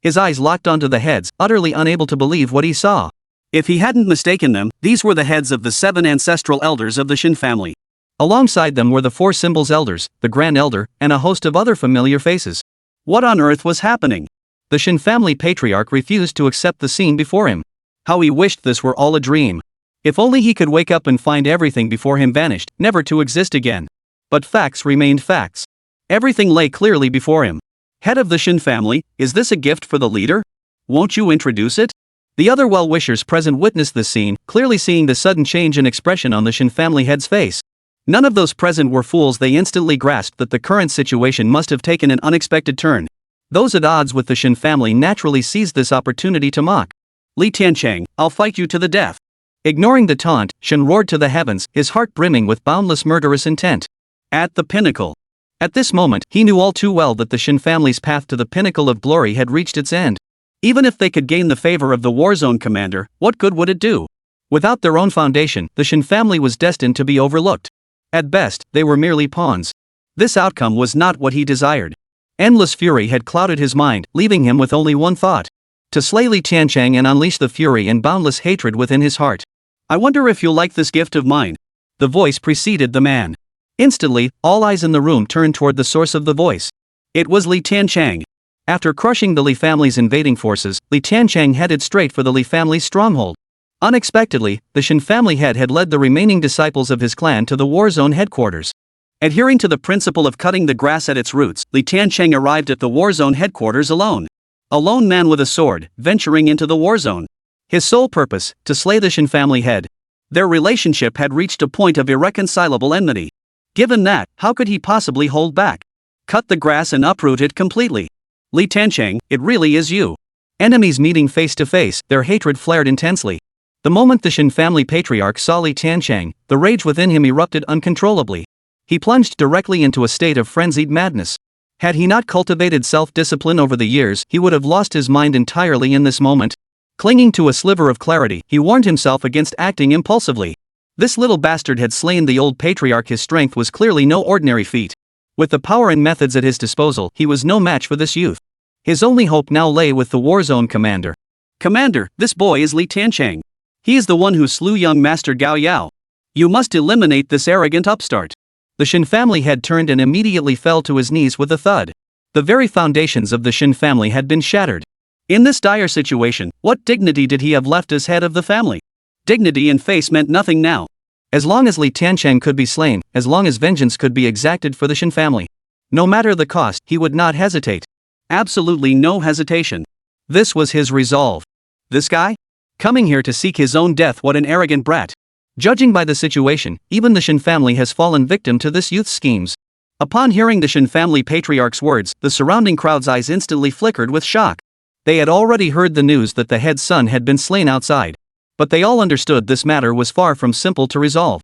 His eyes locked onto the heads, utterly unable to believe what he saw. If he hadn't mistaken them, these were the heads of the 7 ancestral elders of the Chen family. Alongside them were the 4 symbols elders, the Grand Elder, and a host of other familiar faces. What on earth was happening? The Chen family patriarch refused to accept the scene before him. How he wished this were all a dream. If only he could wake up and find everything before him vanished, never to exist again. But facts remained facts. Everything lay clearly before him. Head of the Chen family, is this a gift for the leader? Won't you introduce it? The other well-wishers present witnessed this scene, clearly seeing the sudden change in expression on the Chen family head's face. None of those present were fools. They instantly grasped that the current situation must have taken an unexpected turn. Those at odds with the Chen family naturally seized this opportunity to mock. Li Tiancheng, I'll fight you to the death. Ignoring the taunt, Chen roared to the heavens, his heart brimming with boundless murderous intent. At the pinnacle. At this moment, he knew all too well that the Chen family's path to the pinnacle of glory had reached its end. Even if they could gain the favor of the Warzone commander, what good would it do? Without their own foundation, the Chen family was destined to be overlooked. At best, they were merely pawns. This outcome was not what he desired. Endless fury had clouded his mind, leaving him with only one thought: to slay Li Tiancheng and unleash the fury and boundless hatred within his heart. I wonder if you'll like this gift of mine. The voice preceded the man. Instantly, all eyes in the room turned toward the source of the voice. It was Li Tiancheng. After crushing the Li family's invading forces, Li Tiancheng headed straight for the Li family's stronghold. Unexpectedly, the Chen family head had led the remaining disciples of his clan to the Warzone headquarters. Adhering to the principle of cutting the grass at its roots, Li Tiancheng arrived at the Warzone headquarters alone. A lone man with a sword, venturing into the Warzone. His sole purpose, to slay the Chen family head. Their relationship had reached a point of irreconcilable enmity. Given that, how could he possibly hold back? Cut the grass and uproot it completely. Li Tiancheng, it really is you. Enemies meeting face to face, their hatred flared intensely. The moment the Chen family patriarch saw Li Tiancheng, the rage within him erupted uncontrollably. He plunged directly into a state of frenzied madness. Had he not cultivated self-discipline over the years, he would have lost his mind entirely in this moment. Clinging to a sliver of clarity, he warned himself against acting impulsively. This little bastard had slain the old patriarch. His strength was clearly no ordinary feat. With the power and methods at his disposal, he was no match for this youth. His only hope now lay with the Warzone commander. Commander, this boy is Li Tiancheng. He is the one who slew young Master Gao Yao. You must eliminate this arrogant upstart. The Chen family head turned and immediately fell to his knees with a thud. The very foundations of the Chen family had been shattered. In this dire situation, what dignity did he have left as head of the family? Dignity and face meant nothing now. As long as Li Tiancheng could be slain, as long as vengeance could be exacted for the Chen family. No matter the cost, he would not hesitate. Absolutely no hesitation. This was his resolve. This guy? Coming here to seek his own death, what an arrogant brat. Judging by the situation, even the Chen family has fallen victim to this youth's schemes. Upon hearing the Chen family patriarch's words, the surrounding crowd's eyes instantly flickered with shock. They had already heard the news that the head's son had been slain outside. But they all understood this matter was far from simple to resolve.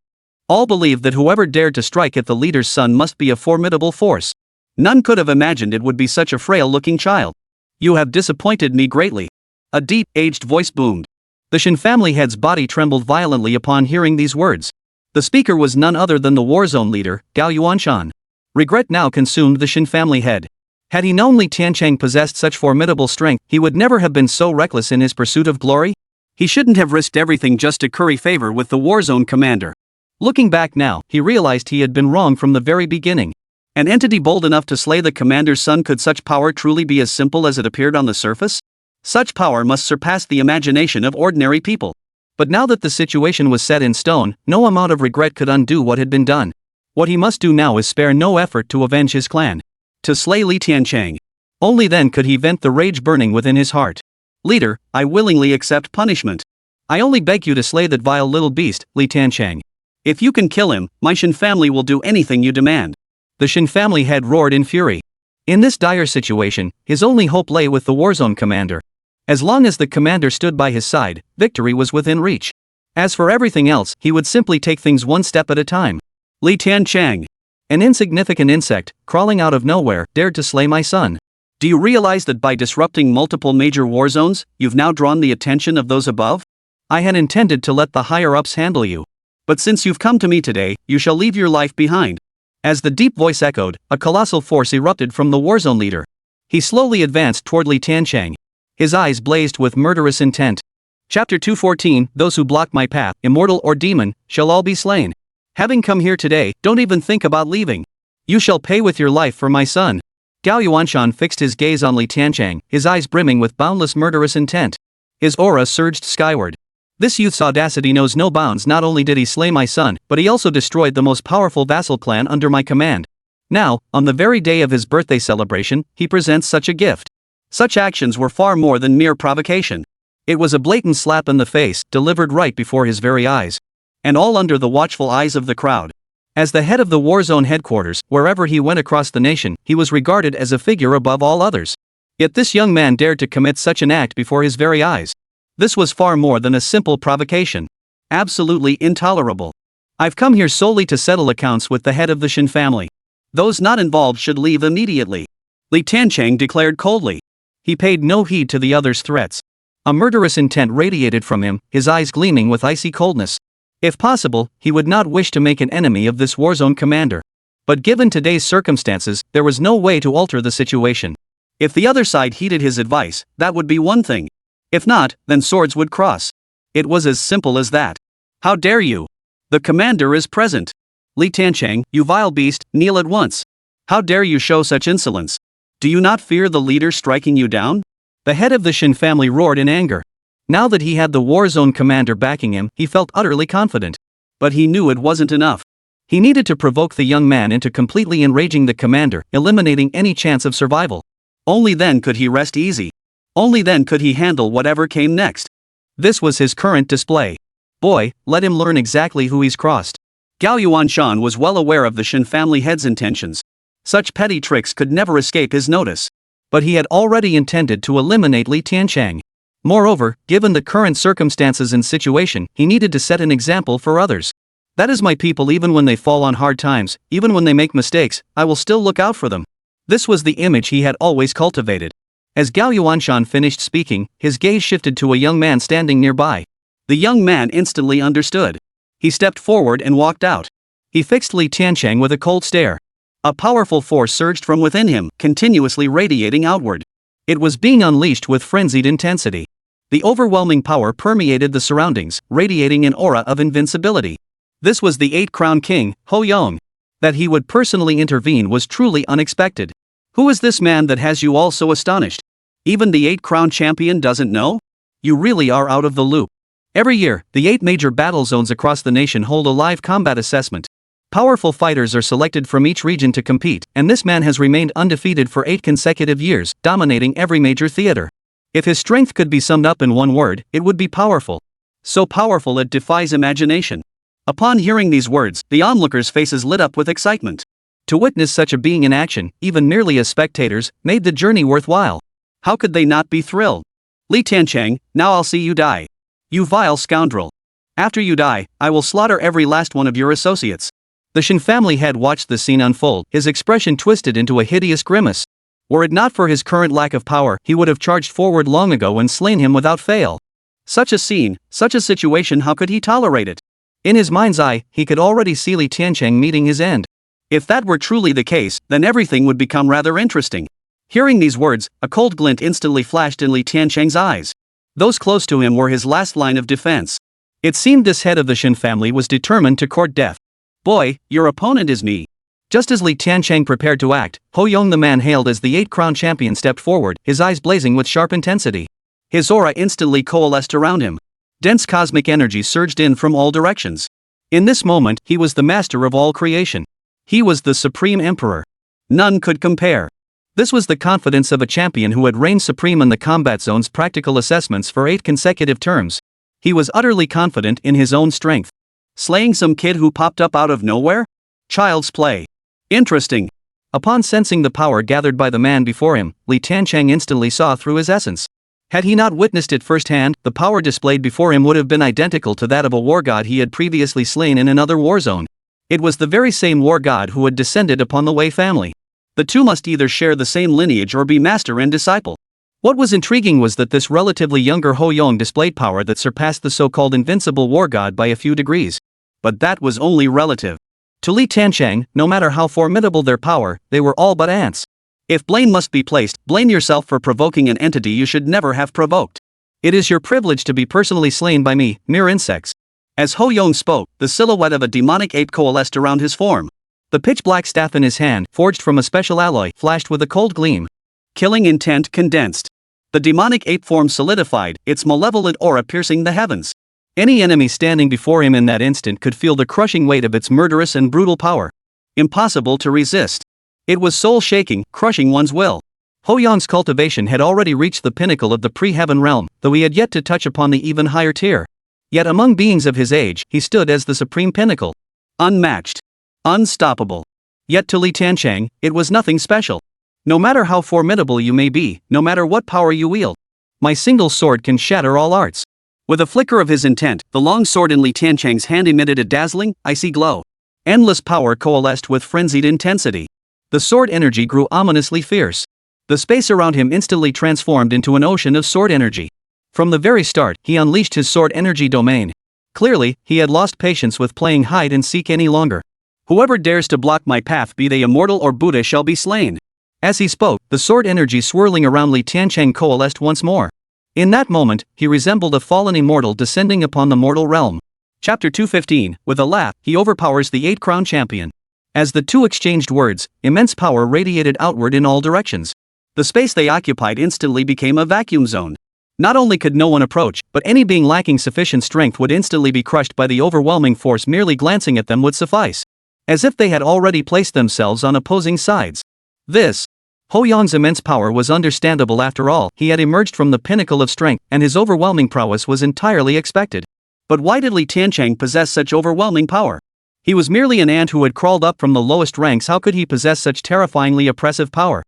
All believed that whoever dared to strike at the leader's son must be a formidable force. None could have imagined it would be such a frail-looking child. You have disappointed me greatly. A deep, aged voice boomed. The Chen family head's body trembled violently upon hearing these words. The speaker was none other than the Warzone leader, Gao Yuanshan. Regret now consumed the Chen family head. Had he known Li Tiancheng possessed such formidable strength, he would never have been so reckless in his pursuit of glory. He shouldn't have risked everything just to curry favor with the Warzone commander. Looking back now, he realized he had been wrong from the very beginning. An entity bold enough to slay the commander's son, could such power truly be as simple as it appeared on the surface? Such power must surpass the imagination of ordinary people. But now that the situation was set in stone, no amount of regret could undo what had been done. What he must do now is spare no effort to avenge his clan. To slay Li Tiancheng. Only then could he vent the rage burning within his heart. Leader, I willingly accept punishment. I only beg you to slay that vile little beast, Li Tiancheng. If you can kill him, my Chen family will do anything you demand. The Chen family head roared in fury. In this dire situation, his only hope lay with the Warzone commander. As long as the commander stood by his side, victory was within reach. As for everything else, he would simply take things one step at a time. Li Tiancheng. An insignificant insect, crawling out of nowhere, dared to slay my son. Do you realize that by disrupting multiple major war zones, you've now drawn the attention of those above? I had intended to let the higher-ups handle you. But since you've come to me today, you shall leave your life behind. As the deep voice echoed, a colossal force erupted from the Warzone leader. He slowly advanced toward Li Tiancheng. His eyes blazed with murderous intent. Chapter 214, Those who block my path, immortal or demon, shall all be slain. Having come here today, don't even think about leaving. You shall pay with your life for my son. Gao Yuanshan fixed his gaze on Li Tiancheng, his eyes brimming with boundless murderous intent. His aura surged skyward. This youth's audacity knows no bounds. Not only did he slay my son, but he also destroyed the most powerful vassal clan under my command. Now, on the very day of his birthday celebration, he presents such a gift. Such actions were far more than mere provocation. It was a blatant slap in the face, delivered right before his very eyes. And all under the watchful eyes of the crowd. As the head of the war zone headquarters, wherever he went across the nation, he was regarded as a figure above all others. Yet this young man dared to commit such an act before his very eyes. This was far more than a simple provocation. Absolutely intolerable. I've come here solely to settle accounts with the head of the Chen family. Those not involved should leave immediately. Li Tiancheng declared coldly. He paid no heed to the other's threats. A murderous intent radiated from him, his eyes gleaming with icy coldness. If possible, he would not wish to make an enemy of this warzone commander. But given today's circumstances, there was no way to alter the situation. If the other side heeded his advice, that would be one thing. If not, then swords would cross. It was as simple as that. How dare you? The commander is present. Li Tiancheng, you vile beast, kneel at once. How dare you show such insolence? Do you not fear the leader striking you down? The head of the Chen family roared in anger. Now that he had the war zone commander backing him, he felt utterly confident. But he knew it wasn't enough. He needed to provoke the young man into completely enraging the commander, eliminating any chance of survival. Only then could he rest easy. Only then could he handle whatever came next. This was his current display. Boy, let him learn exactly who he's crossed. Gao Yuanshan was well aware of the Chen family head's intentions. Such petty tricks could never escape his notice. But he had already intended to eliminate Li Tiancheng. Moreover, given the current circumstances and situation, he needed to set an example for others. That is my people. Even when they fall on hard times, even when they make mistakes, I will still look out for them. This was the image he had always cultivated. As Gao Yuanshan finished speaking, his gaze shifted to a young man standing nearby. The young man instantly understood. He stepped forward and walked out. He fixed Li Tiancheng with a cold stare. A powerful force surged from within him, continuously radiating outward. It was being unleashed with frenzied intensity. The overwhelming power permeated the surroundings, radiating an aura of invincibility. This was the eight-crown king, Ho Yong. That he would personally intervene was truly unexpected. Who is this man that has you all so astonished? Even the eight-crown champion doesn't know? You really are out of the loop. Every year, the 8 major battle zones across the nation hold a live combat assessment. Powerful fighters are selected from each region to compete, and this man has remained undefeated for 8 consecutive years, dominating every major theater. If his strength could be summed up in one word, it would be powerful. So powerful it defies imagination. Upon hearing these words, the onlookers' faces lit up with excitement. To witness such a being in action, even merely as spectators, made the journey worthwhile. How could they not be thrilled? Li Tiancheng, now I'll see you die. You vile scoundrel. After you die, I will slaughter every last one of your associates. The Chen family head watched the scene unfold, his expression twisted into a hideous grimace. Were it not for his current lack of power, he would have charged forward long ago and slain him without fail. Such a scene, such a situation, how could he tolerate it? In his mind's eye, he could already see Li Tiancheng meeting his end. If that were truly the case, then everything would become rather interesting. Hearing these words, a cold glint instantly flashed in Li Tiancheng's eyes. Those close to him were his last line of defense. It seemed this head of the Chen family was determined to court death. Boy, your opponent is me. Just as Li Tiancheng prepared to act, Ho Yong, the man hailed as the 8-crown champion, stepped forward, his eyes blazing with sharp intensity. His aura instantly coalesced around him. Dense cosmic energy surged in from all directions. In this moment, he was the master of all creation. He was the supreme emperor. None could compare. This was the confidence of a champion who had reigned supreme in the combat zone's practical assessments for 8 consecutive terms. He was utterly confident in his own strength. Slaying some kid who popped up out of nowhere? Child's play. Interesting. Upon sensing the power gathered by the man before him, Li Tiancheng instantly saw through his essence. Had he not witnessed it firsthand, the power displayed before him would have been identical to that of a war god he had previously slain in another war zone. It was the very same war god who had descended upon the Wei family. The two must either share the same lineage or be master and disciple. What was intriguing was that this relatively younger Ho Yong displayed power that surpassed the so-called invincible war god by a few degrees. But that was only relative. To Li Tiancheng, no matter how formidable their power, they were all but ants. If blame must be placed, blame yourself for provoking an entity you should never have provoked. It is your privilege to be personally slain by me, mere insects. As Ho Yong spoke, the silhouette of a demonic ape coalesced around his form. The pitch-black staff in his hand, forged from a special alloy, flashed with a cold gleam. Killing intent condensed. The demonic ape form solidified, its malevolent aura piercing the heavens. Any enemy standing before him in that instant could feel the crushing weight of its murderous and brutal power. Impossible to resist. It was soul-shaking, crushing one's will. Ho Yong's cultivation had already reached the pinnacle of the pre-heaven realm, though he had yet to touch upon the even higher tier. Yet among beings of his age, he stood as the supreme pinnacle. Unmatched. Unstoppable. Yet to Li Tiancheng, it was nothing special. No matter how formidable you may be, no matter what power you wield, my single sword can shatter all arts. With a flicker of his intent, the long sword in Li Tiancheng's hand emitted a dazzling, icy glow. Endless power coalesced with frenzied intensity. The sword energy grew ominously fierce. The space around him instantly transformed into an ocean of sword energy. From the very start, he unleashed his sword energy domain. Clearly, he had lost patience with playing hide and seek any longer. Whoever dares to block my path, be they immortal or Buddha, shall be slain. As he spoke, the sword energy swirling around Li Tiancheng coalesced once more. In that moment, he resembled a fallen immortal descending upon the mortal realm. Chapter 215, with a laugh, he overpowers the 8-crown champion. As the two exchanged words, immense power radiated outward in all directions. The space they occupied instantly became a vacuum zone. Not only could no one approach, but any being lacking sufficient strength would instantly be crushed by the overwhelming force. Merely glancing at them would suffice. As if they had already placed themselves on opposing sides. This. Ho Yong's immense power was understandable after all. He had emerged from the pinnacle of strength, and his overwhelming prowess was entirely expected. But why did Li Tiancheng possess such overwhelming power? He was merely an ant who had crawled up from the lowest ranks. How could he possess such terrifyingly oppressive power?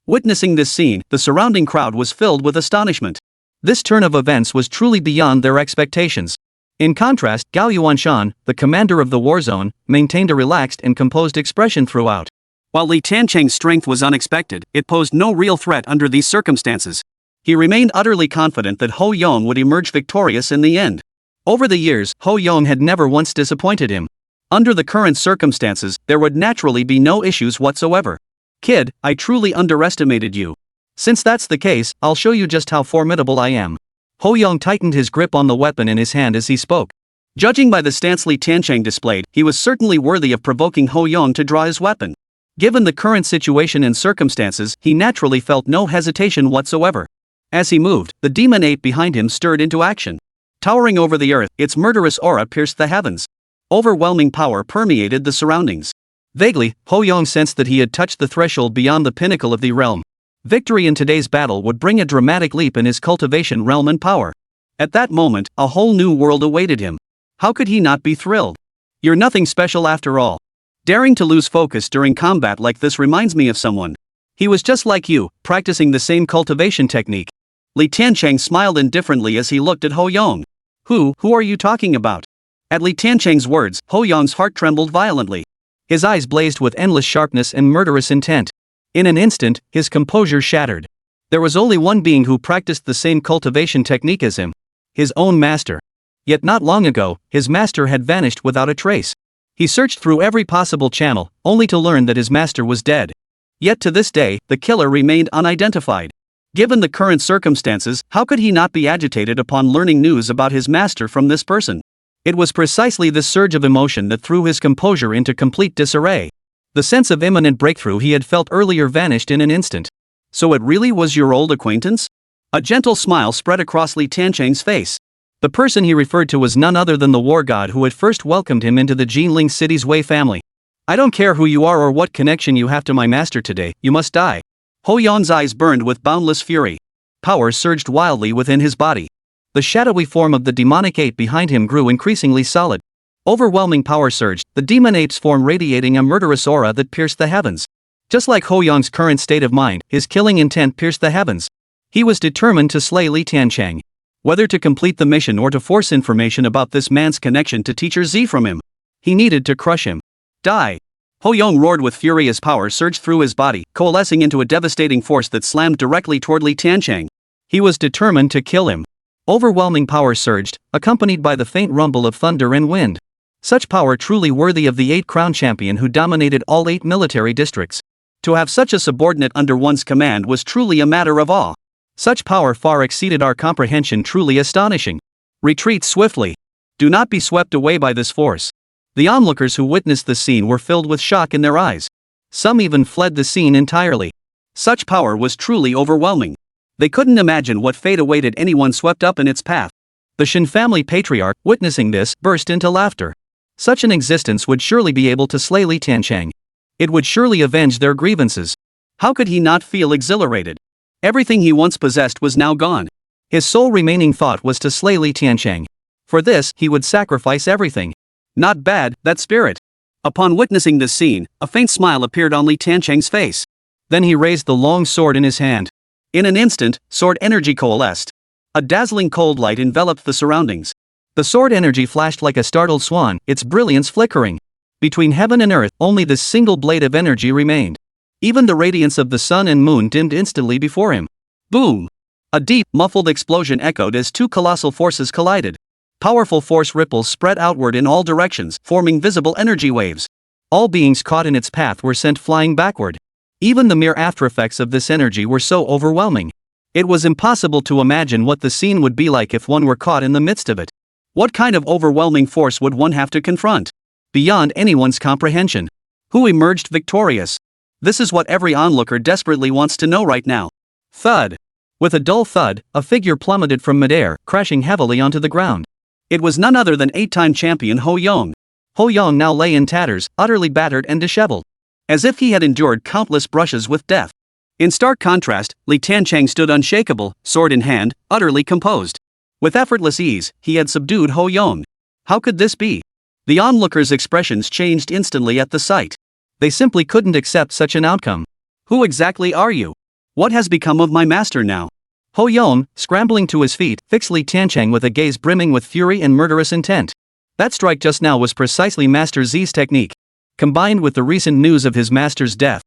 Witnessing this scene, the surrounding crowd was filled with astonishment. This turn of events was truly beyond their expectations. In contrast, Gao Yuanshan, the commander of the war zone, maintained a relaxed and composed expression throughout. While Li Tiancheng's strength was unexpected, it posed no real threat under these circumstances. He remained utterly confident that Ho Yong would emerge victorious in the end. Over the years, Ho Yong had never once disappointed him. Under the current circumstances, there would naturally be no issues whatsoever. Kid, I truly underestimated you. Since that's the case, I'll show you just how formidable I am. Ho Yong tightened his grip on the weapon in his hand as he spoke. Judging by the stance Li Tiancheng displayed, he was certainly worthy of provoking Ho Yong to draw his weapon. Given the current situation and circumstances, he naturally felt no hesitation whatsoever. As he moved, the demon ape behind him stirred into action. Towering over the earth, its murderous aura pierced the heavens. Overwhelming power permeated the surroundings. Vaguely, Ho Yong sensed that he had touched the threshold beyond the pinnacle of the realm. Victory in today's battle would bring a dramatic leap in his cultivation realm and power. At that moment, a whole new world awaited him. How could he not be thrilled? You're nothing special after all. Daring to lose focus during combat like this reminds me of someone. He was just like you, practicing the same cultivation technique. Li Tiancheng smiled indifferently as he looked at Ho Yong. Who are you talking about? At Li Tiancheng's words, Ho Yong's heart trembled violently. His eyes blazed with endless sharpness and murderous intent. In an instant, his composure shattered. There was only one being who practiced the same cultivation technique as him. His own master. Yet not long ago, his master had vanished without a trace. He searched through every possible channel, only to learn that his master was dead. Yet to this day, the killer remained unidentified. Given the current circumstances, how could he not be agitated upon learning news about his master from this person? It was precisely this surge of emotion that threw his composure into complete disarray. The sense of imminent breakthrough he had felt earlier vanished in an instant. So it really was your old acquaintance? A gentle smile spread across Li Tiancheng's face. The person he referred to was none other than the war god who had first welcomed him into the Jinling City's Wei family. I don't care who you are or what connection you have to my master today, you must die. Ho Yong's eyes burned with boundless fury. Power surged wildly within his body. The shadowy form of the demonic ape behind him grew increasingly solid. Overwhelming power surged, the demon ape's form radiating a murderous aura that pierced the heavens. Just like Ho Yong's current state of mind, his killing intent pierced the heavens. He was determined to slay Li Tiancheng. Whether to complete the mission or to force information about this man's connection to Teacher Z from him. He needed to crush him. Die! Ho Yong roared with fury as power surged through his body, coalescing into a devastating force that slammed directly toward Li Tiancheng. He was determined to kill him. Overwhelming power surged, accompanied by the faint rumble of thunder and wind. Such power truly worthy of the 8-crown champion who dominated all 8 military districts. To have such a subordinate under one's command was truly a matter of awe. Such power far exceeded our comprehension, truly astonishing. Retreat swiftly. Do not be swept away by this force. The onlookers who witnessed the scene were filled with shock in their eyes. Some even fled the scene entirely. Such power was truly overwhelming. They couldn't imagine what fate awaited anyone swept up in its path. The Chen family patriarch, witnessing this, burst into laughter. Such an existence would surely be able to slay Li Tiancheng. It would surely avenge their grievances. How could he not feel exhilarated? Everything he once possessed was now gone. His sole remaining thought was to slay Li Tiancheng. For this, he would sacrifice everything. Not bad, that spirit. Upon witnessing this scene, a faint smile appeared on Li Tiancheng's face. Then he raised the long sword in his hand. In an instant, sword energy coalesced. A dazzling cold light enveloped the surroundings. The sword energy flashed like a startled swan, its brilliance flickering. Between heaven and earth, only this single blade of energy remained. Even the radiance of the sun and moon dimmed instantly before him. Boom! A deep, muffled explosion echoed as two colossal forces collided. Powerful force ripples spread outward in all directions, forming visible energy waves. All beings caught in its path were sent flying backward. Even the mere aftereffects of this energy were so overwhelming. It was impossible to imagine what the scene would be like if one were caught in the midst of it. What kind of overwhelming force would one have to confront? Beyond anyone's comprehension. Who emerged victorious? This is what every onlooker desperately wants to know right now. Thud! With a dull thud, a figure plummeted from midair, crashing heavily onto the ground. It was none other than 8-time champion Ho Yong. Ho Yong now lay in tatters, utterly battered and disheveled. As if he had endured countless brushes with death. In stark contrast, Li Tiancheng stood unshakable, sword in hand, utterly composed. With effortless ease, he had subdued Ho Yong. How could this be? The onlookers' expressions changed instantly at the sight. They simply couldn't accept such an outcome. Who exactly are you? What has become of my master now? Ho Yong, scrambling to his feet, fixed Li Tiancheng with a gaze brimming with fury and murderous intent. That strike just now was precisely Master Zi's technique. Combined with the recent news of his master's death,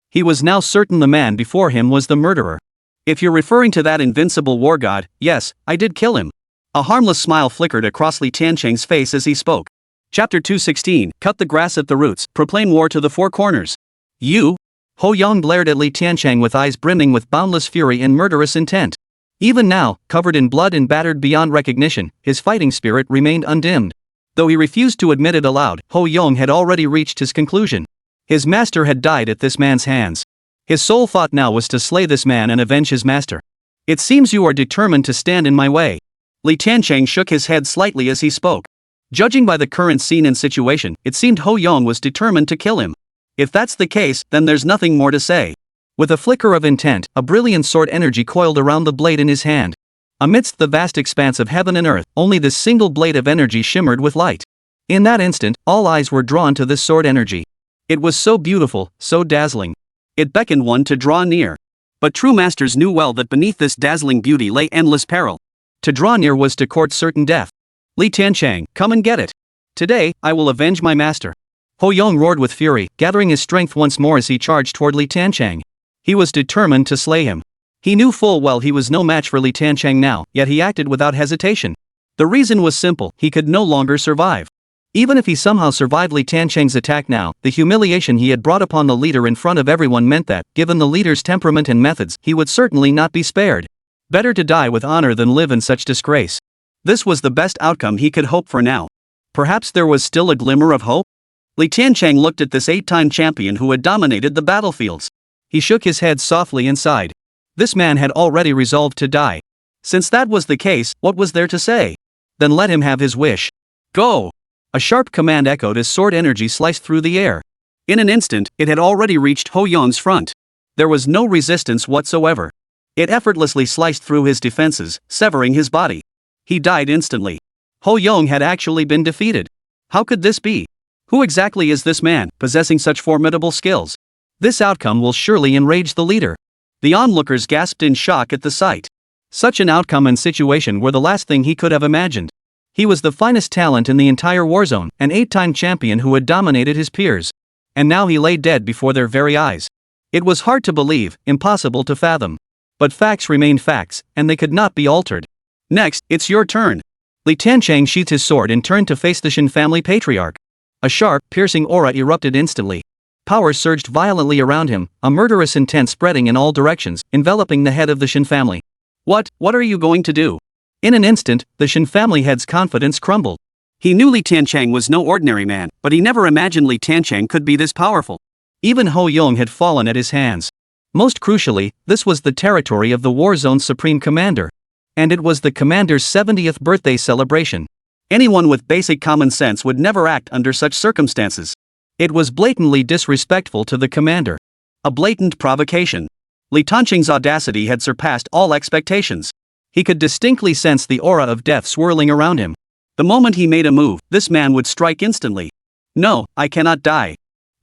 he was now certain the man before him was the murderer. If you're referring to that invincible war god, yes, I did kill him. A harmless smile flickered across Li Tiancheng's face as he spoke. Chapter 216, Cut the grass at the roots, proclaim war to the four corners. You? Ho Yong glared at Li Tiancheng with eyes brimming with boundless fury and murderous intent. Even now, covered in blood and battered beyond recognition, his fighting spirit remained undimmed. Though he refused to admit it aloud, Ho Yong had already reached his conclusion. His master had died at this man's hands. His sole thought now was to slay this man and avenge his master. It seems you are determined to stand in my way. Li Tiancheng shook his head slightly as he spoke. Judging by the current scene and situation, it seemed Ho Yong was determined to kill him. If that's the case, then there's nothing more to say. With a flicker of intent, a brilliant sword energy coiled around the blade in his hand. Amidst the vast expanse of heaven and earth, only this single blade of energy shimmered with light. In that instant, all eyes were drawn to this sword energy. It was so beautiful, so dazzling. It beckoned one to draw near. But true masters knew well that beneath this dazzling beauty lay endless peril. To draw near was to court certain death. Li Tiancheng, come and get it. Today, I will avenge my master. Ho Yong roared with fury, gathering his strength once more as he charged toward Li Tiancheng. He was determined to slay him. He knew full well he was no match for Li Tiancheng now, yet he acted without hesitation. The reason was simple, he could no longer survive. Even if he somehow survived Li Tiancheng's attack now, the humiliation he had brought upon the leader in front of everyone meant that, given the leader's temperament and methods, he would certainly not be spared. Better to die with honor than live in such disgrace. This was the best outcome he could hope for now. Perhaps there was still a glimmer of hope? Li Tiancheng looked at this 8-time champion who had dominated the battlefields. He shook his head softly and sighed. This man had already resolved to die. Since that was the case, what was there to say? Then let him have his wish. Go! A sharp command echoed as sword energy sliced through the air. In an instant, it had already reached Ho Yong's front. There was no resistance whatsoever. It effortlessly sliced through his defenses, severing his body. He died instantly. Ho Yong had actually been defeated. How could this be? Who exactly is this man, possessing such formidable skills? This outcome will surely enrage the leader. The onlookers gasped in shock at the sight. Such an outcome and situation were the last thing he could have imagined. He was the finest talent in the entire warzone, an 8-time champion who had dominated his peers. And now he lay dead before their very eyes. It was hard to believe, impossible to fathom. But facts remained facts, and they could not be altered. Next, it's your turn. Li Tiancheng sheathed his sword and turned to face the Chen family patriarch. A sharp, piercing aura erupted instantly. Power surged violently around him, a murderous intent spreading in all directions, enveloping the head of the Chen family. What are you going to do? In an instant, the Chen family head's confidence crumbled. He knew Li Tiancheng was no ordinary man, but he never imagined Li Tiancheng could be this powerful. Even Ho Yong had fallen at his hands. Most crucially, this was the territory of the war zone's supreme commander. And it was the commander's 70th birthday celebration. Anyone with basic common sense would never act under such circumstances. It was blatantly disrespectful to the commander. A blatant provocation. Li Tiancheng's audacity had surpassed all expectations. He could distinctly sense the aura of death swirling around him. The moment he made a move, this man would strike instantly. No, I cannot die.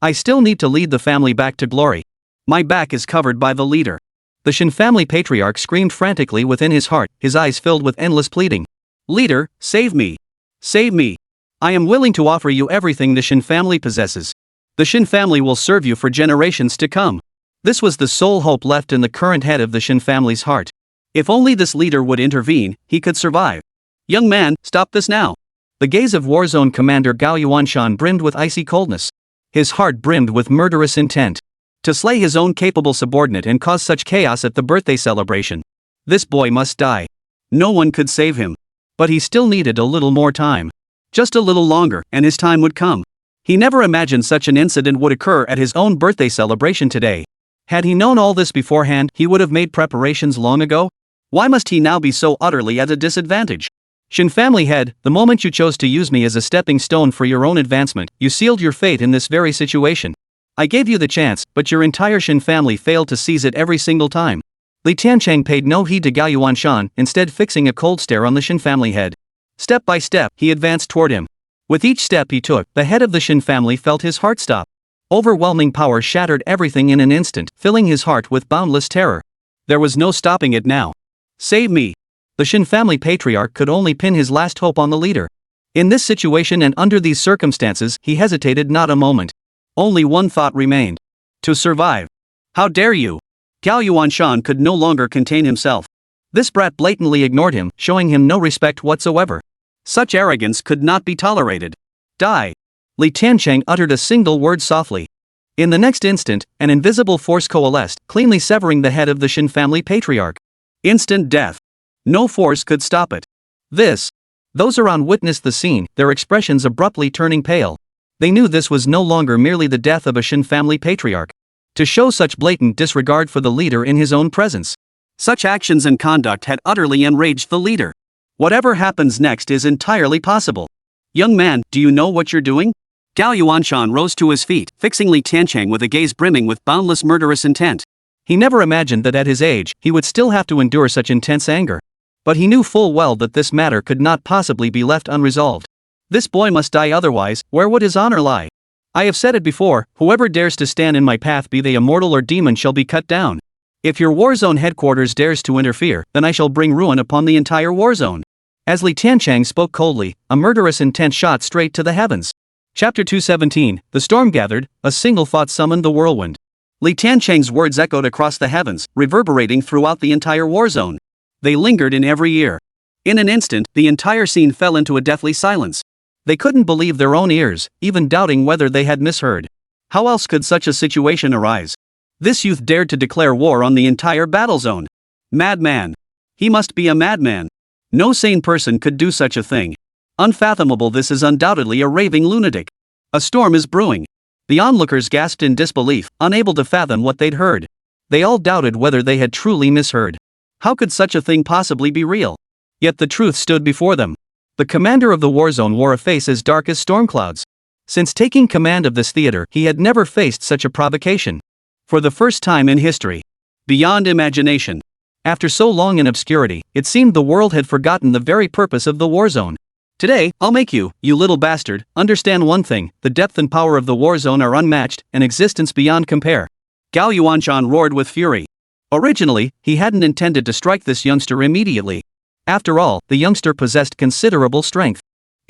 I still need to lead the family back to glory. My back is covered by the leader. The Chen family patriarch screamed frantically within his heart, his eyes filled with endless pleading. Leader, save me. Save me. I am willing to offer you everything the Chen family possesses. The Chen family will serve you for generations to come. This was the sole hope left in the current head of the Chen family's heart. If only this leader would intervene, he could survive. Young man, stop this now. The gaze of Warzone Commander Gao Yuanshan brimmed with icy coldness. His heart brimmed with murderous intent. To slay his own capable subordinate and cause such chaos at the birthday celebration. This boy must die. No one could save him. But he still needed a little more time. Just a little longer, and his time would come. He never imagined such an incident would occur at his own birthday celebration today. Had he known all this beforehand, he would have made preparations long ago. Why must he now be so utterly at a disadvantage? Chen family head, the moment you chose to use me as a stepping stone for your own advancement, you sealed your fate in this very situation. I gave you the chance, but your entire Chen family failed to seize it every single time. Li Tiancheng paid no heed to Gao Yuanshan, instead fixing a cold stare on the Chen family head. Step by step, he advanced toward him. With each step he took, the head of the Chen family felt his heart stop. Overwhelming power shattered everything in an instant, filling his heart with boundless terror. There was no stopping it now. Save me. The Chen family patriarch could only pin his last hope on the leader. In this situation and under these circumstances, he hesitated not a moment. Only one thought remained. To survive. How dare you? Gao Yuanshan could no longer contain himself. This brat blatantly ignored him, showing him no respect whatsoever. Such arrogance could not be tolerated. Die. Li Tiancheng uttered a single word softly. In the next instant, an invisible force coalesced, cleanly severing the head of the Chen family patriarch. Instant death. No force could stop it. Those around witnessed the scene, their expressions abruptly turning pale. They knew this was no longer merely the death of a Chen family patriarch. To show such blatant disregard for the leader in his own presence. Such actions and conduct had utterly enraged the leader. Whatever happens next is entirely possible. Young man, do you know what you're doing? Gao Yuanshan rose to his feet, fixing Li Tiancheng with a gaze brimming with boundless murderous intent. He never imagined that at his age, he would still have to endure such intense anger. But he knew full well that this matter could not possibly be left unresolved. This boy must die, otherwise, where would his honor lie? I have said it before, whoever dares to stand in my path, be they a mortal or demon, shall be cut down. If your warzone headquarters dares to interfere, then I shall bring ruin upon the entire warzone. As Li Tiancheng spoke coldly, a murderous intent shot straight to the heavens. Chapter 217, The storm gathered, a single thought summoned the whirlwind. Li Tiancheng's words echoed across the heavens, reverberating throughout the entire warzone. They lingered in every ear. In an instant, the entire scene fell into a deathly silence. They couldn't believe their own ears, even doubting whether they had misheard. How else could such a situation arise? This youth dared to declare war on the entire battle zone. Madman. He must be a madman. No sane person could do such a thing. Unfathomable, this is undoubtedly a raving lunatic. A storm is brewing. The onlookers gasped in disbelief, unable to fathom what they'd heard. They all doubted whether they had truly misheard. How could such a thing possibly be real? Yet the truth stood before them. The commander of the war zone wore a face as dark as storm clouds. Since taking command of this theater, he had never faced such a provocation. For the first time in history. Beyond imagination. After so long in obscurity, it seemed the world had forgotten the very purpose of the war zone. Today, I'll make you, you little bastard, understand one thing: the depth and power of the war zone are unmatched, an existence beyond compare. Gao Yuanshan roared with fury. Originally, he hadn't intended to strike this youngster immediately. After all, the youngster possessed considerable strength.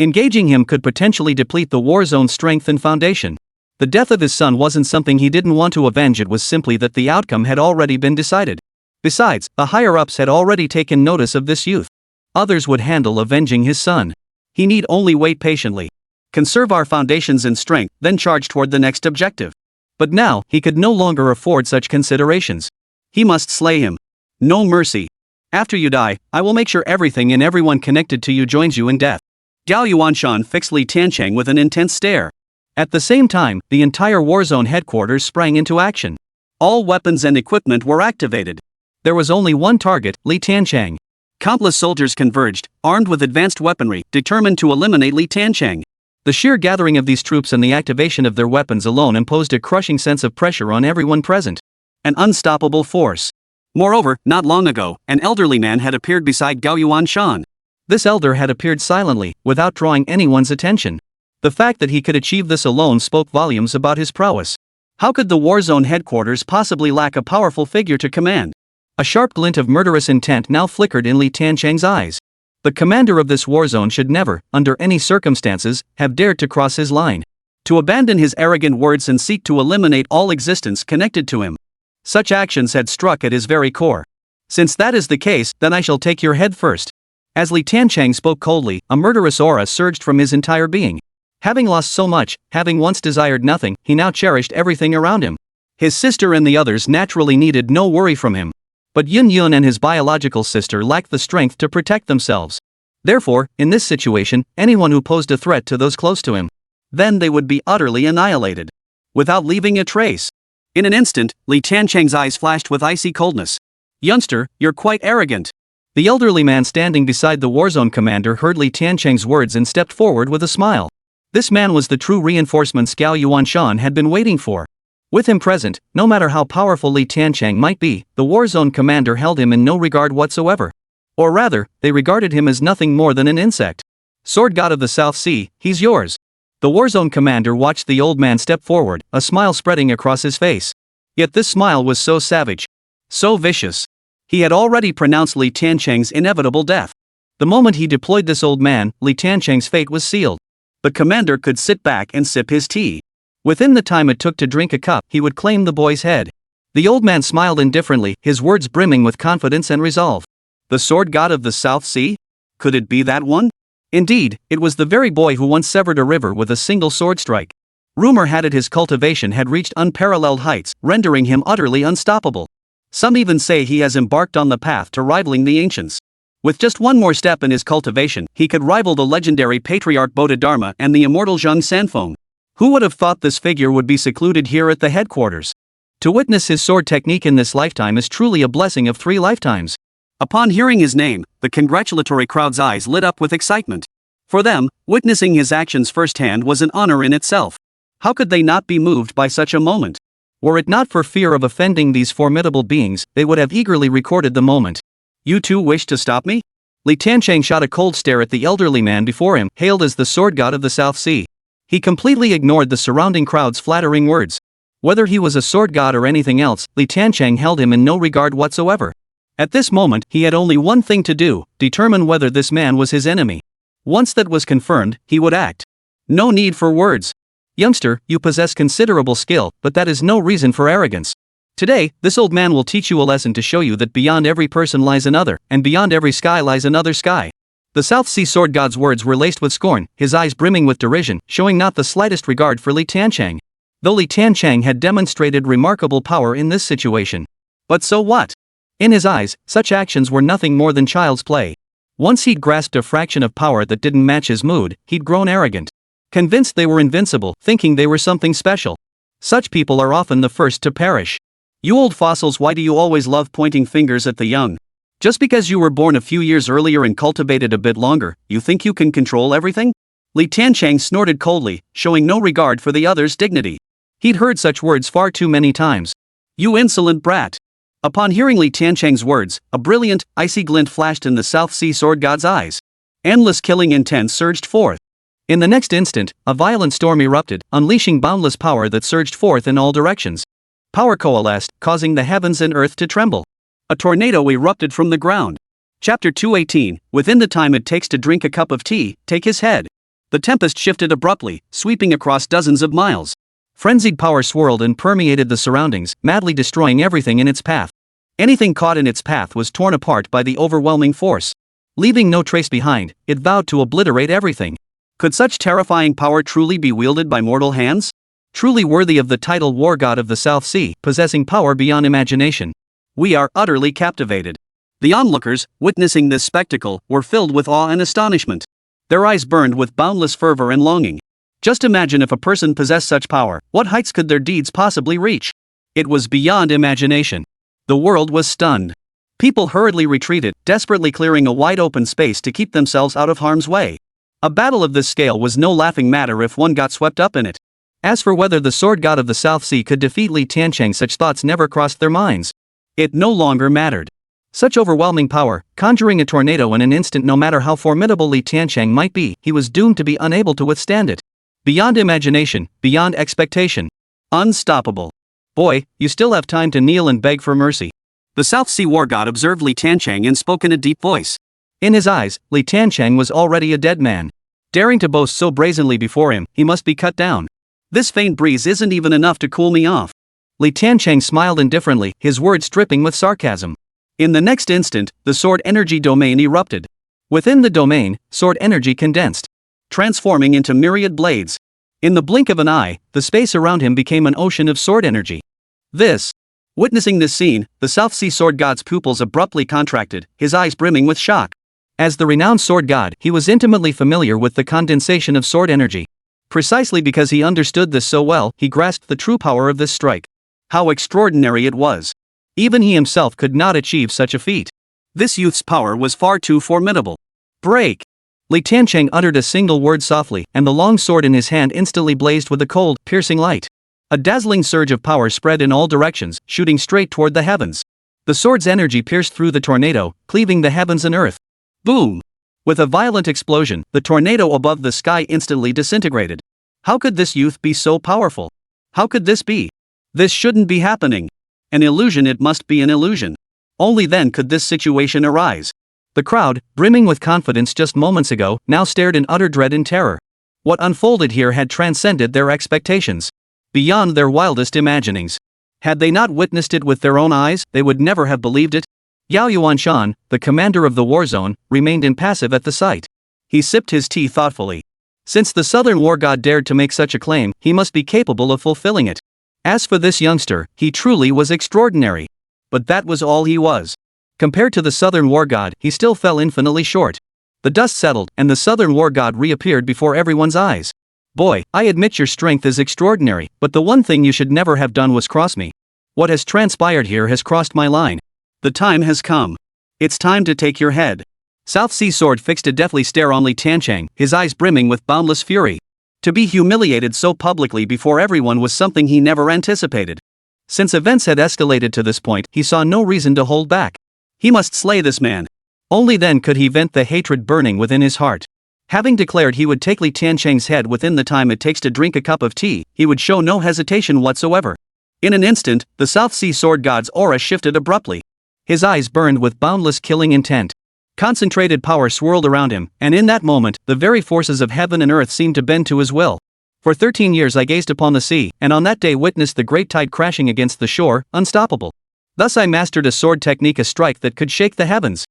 Engaging him could potentially deplete the war zone's strength and foundation. The death of his son wasn't something he didn't want to avenge, it was simply that the outcome had already been decided. Besides, the higher-ups had already taken notice of this youth. Others would handle avenging his son. He need only wait patiently. Conserve our foundations and strength, then charge toward the next objective. But now, he could no longer afford such considerations. He must slay him. No mercy. After you die, I will make sure everything and everyone connected to you joins you in death. Gao Yuanshan fixed Li Tiancheng with an intense stare. At the same time, the entire war zone headquarters sprang into action. All weapons and equipment were activated. There was only one target, Li Tiancheng. Countless soldiers converged, armed with advanced weaponry, determined to eliminate Li Tiancheng. The sheer gathering of these troops and the activation of their weapons alone imposed a crushing sense of pressure on everyone present. An unstoppable force. Moreover, not long ago, an elderly man had appeared beside Gao Yuanshan. This elder had appeared silently, without drawing anyone's attention. The fact that he could achieve this alone spoke volumes about his prowess. How could the war zone headquarters possibly lack a powerful figure to command? A sharp glint of murderous intent now flickered in Li Tiancheng's eyes. The commander of this war zone should never, under any circumstances, have dared to cross his line. To abandon his arrogant words and seek to eliminate all existence connected to him. Such actions had struck at his very core. Since that is the case, then I shall take your head first. As Li Tiancheng spoke coldly, a murderous aura surged from his entire being. Having lost so much, having once desired nothing, he now cherished everything around him. His sister and the others naturally needed no worry from him. But Yun and his biological sister lacked the strength to protect themselves. Therefore, in this situation, anyone who posed a threat to those close to him, then they would be utterly annihilated. Without leaving a trace. In an instant, Li Tiancheng's eyes flashed with icy coldness. Youngster, you're quite arrogant. The elderly man standing beside the warzone commander heard Li Tiancheng's words and stepped forward with a smile. This man was the true reinforcements Gao Yuanshan had been waiting for. With him present, no matter how powerful Li Tiancheng might be, the warzone commander held him in no regard whatsoever. Or rather, they regarded him as nothing more than an insect. Sword God of the South Sea, he's yours. The warzone commander watched the old man step forward, a smile spreading across his face. Yet this smile was so savage, so vicious. He had already pronounced Li Tiancheng's inevitable death. The moment he deployed this old man, Li Tiancheng's fate was sealed. The commander could sit back and sip his tea. Within the time it took to drink a cup, he would claim the boy's head. The old man smiled indifferently, his words brimming with confidence and resolve. The sword god of the South Sea? Could it be that one? Indeed, it was the very boy who once severed a river with a single sword strike. Rumor had it his cultivation had reached unparalleled heights, rendering him utterly unstoppable. Some even say he has embarked on the path to rivaling the ancients. With just one more step in his cultivation, he could rival the legendary patriarch Bodhidharma and the immortal Zheng Sanfeng. Who would have thought this figure would be secluded here at the headquarters? To witness his sword technique in this lifetime is truly a blessing of 3 lifetimes. Upon hearing his name, the congratulatory crowd's eyes lit up with excitement. For them, witnessing his actions firsthand was an honor in itself. How could they not be moved by such a moment? Were it not for fear of offending these formidable beings, they would have eagerly recorded the moment. You too wish to stop me? Li Tiancheng shot a cold stare at the elderly man before him, hailed as the sword god of the South Sea. He completely ignored the surrounding crowd's flattering words. Whether he was a sword god or anything else, Li Tiancheng held him in no regard whatsoever. At this moment, he had only one thing to do, determine whether this man was his enemy. Once that was confirmed, he would act. No need for words. Youngster, you possess considerable skill, but that is no reason for arrogance. Today, this old man will teach you a lesson to show you that beyond every person lies another, and beyond every sky lies another sky. The South Sea sword god's words were laced with scorn, his eyes brimming with derision, showing not the slightest regard for Li Tiancheng. Though Li Tiancheng had demonstrated remarkable power in this situation. But so what? In his eyes, such actions were nothing more than child's play. Once he'd grasped a fraction of power that didn't match his mood, he'd grown arrogant. Convinced they were invincible, thinking they were something special. Such people are often the first to perish. You old fossils, why do you always love pointing fingers at the young? Just because you were born a few years earlier and cultivated a bit longer, you think you can control everything? Li Tiancheng snorted coldly, showing no regard for the other's dignity. He'd heard such words far too many times. You insolent brat. Upon hearing Li Tiancheng's words, a brilliant, icy glint flashed in the South Sea sword god's eyes. Endless killing intent surged forth. In the next instant, a violent storm erupted, unleashing boundless power that surged forth in all directions. Power coalesced, causing the heavens and earth to tremble. A tornado erupted from the ground. Chapter 218, within the time it takes to drink a cup of tea, take his head. The tempest shifted abruptly, sweeping across dozens of miles. Frenzied power swirled and permeated the surroundings, madly destroying everything in its path. Anything caught in its path was torn apart by the overwhelming force. Leaving no trace behind, it vowed to obliterate everything. Could such terrifying power truly be wielded by mortal hands? Truly worthy of the title War God of the South Sea, possessing power beyond imagination. We are utterly captivated. The onlookers, witnessing this spectacle, were filled with awe and astonishment. Their eyes burned with boundless fervor and longing. Just imagine if a person possessed such power, what heights could their deeds possibly reach? It was beyond imagination. The world was stunned. People hurriedly retreated, desperately clearing a wide open space to keep themselves out of harm's way. A battle of this scale was no laughing matter if one got swept up in it. As for whether the sword god of the South Sea could defeat Li Tiancheng, such thoughts never crossed their minds. It no longer mattered. Such overwhelming power, conjuring a tornado in an instant, no matter how formidable Li Tiancheng might be, he was doomed to be unable to withstand it. Beyond imagination, beyond expectation. Unstoppable. Boy, you still have time to kneel and beg for mercy. The South Sea war god observed Li Tiancheng and spoke in a deep voice. In his eyes, Li Tiancheng was already a dead man. Daring to boast so brazenly before him, he must be cut down. This faint breeze isn't even enough to cool me off. Li Tiancheng smiled indifferently, his words dripping with sarcasm. In the next instant, the sword energy domain erupted. Within the domain, sword energy condensed, transforming into myriad blades. In the blink of an eye, the space around him became an ocean of sword energy. Witnessing this scene, the South Sea sword god's pupils abruptly contracted, his eyes brimming with shock. As the renowned sword god, he was intimately familiar with the condensation of sword energy. Precisely because he understood this so well, he grasped the true power of this strike. How extraordinary it was! Even he himself could not achieve such a feat. This youth's power was far too formidable. Break! Li Tiancheng uttered a single word softly, and the long sword in his hand instantly blazed with a cold, piercing light. A dazzling surge of power spread in all directions, shooting straight toward the heavens. The sword's energy pierced through the tornado, cleaving the heavens and earth. Boom! With a violent explosion, the tornado above the sky instantly disintegrated. How could this youth be so powerful? How could this be? This shouldn't be happening. An illusion, it must be an illusion. Only then could this situation arise. The crowd, brimming with confidence just moments ago, now stared in utter dread and terror. What unfolded here had transcended their expectations. Beyond their wildest imaginings. Had they not witnessed it with their own eyes, they would never have believed it. Yao Yuanshan, the commander of the war zone, remained impassive at the sight. He sipped his tea thoughtfully. Since the southern war god dared to make such a claim, he must be capable of fulfilling it. As for this youngster, he truly was extraordinary. But that was all he was. Compared to the southern war god, he still fell infinitely short. The dust settled, and the southern war god reappeared before everyone's eyes. Boy, I admit your strength is extraordinary, but the one thing you should never have done was cross me. What has transpired here has crossed my line. The time has come. It's time to take your head. South Sea Sword fixed a deathly stare on Li Tiancheng, his eyes brimming with boundless fury. To be humiliated so publicly before everyone was something he never anticipated. Since events had escalated to this point, he saw no reason to hold back. He must slay this man. Only then could he vent the hatred burning within his heart. Having declared he would take Li Tiancheng's head within the time it takes to drink a cup of tea, he would show no hesitation whatsoever. In an instant, the South Sea Sword god's aura shifted abruptly. His eyes burned with boundless killing intent. Concentrated power swirled around him, and in that moment, the very forces of heaven and earth seemed to bend to his will. For 13 years I gazed upon the sea, and on that day witnessed the great tide crashing against the shore, unstoppable. Thus I mastered a sword technique, a strike that could shake the heavens.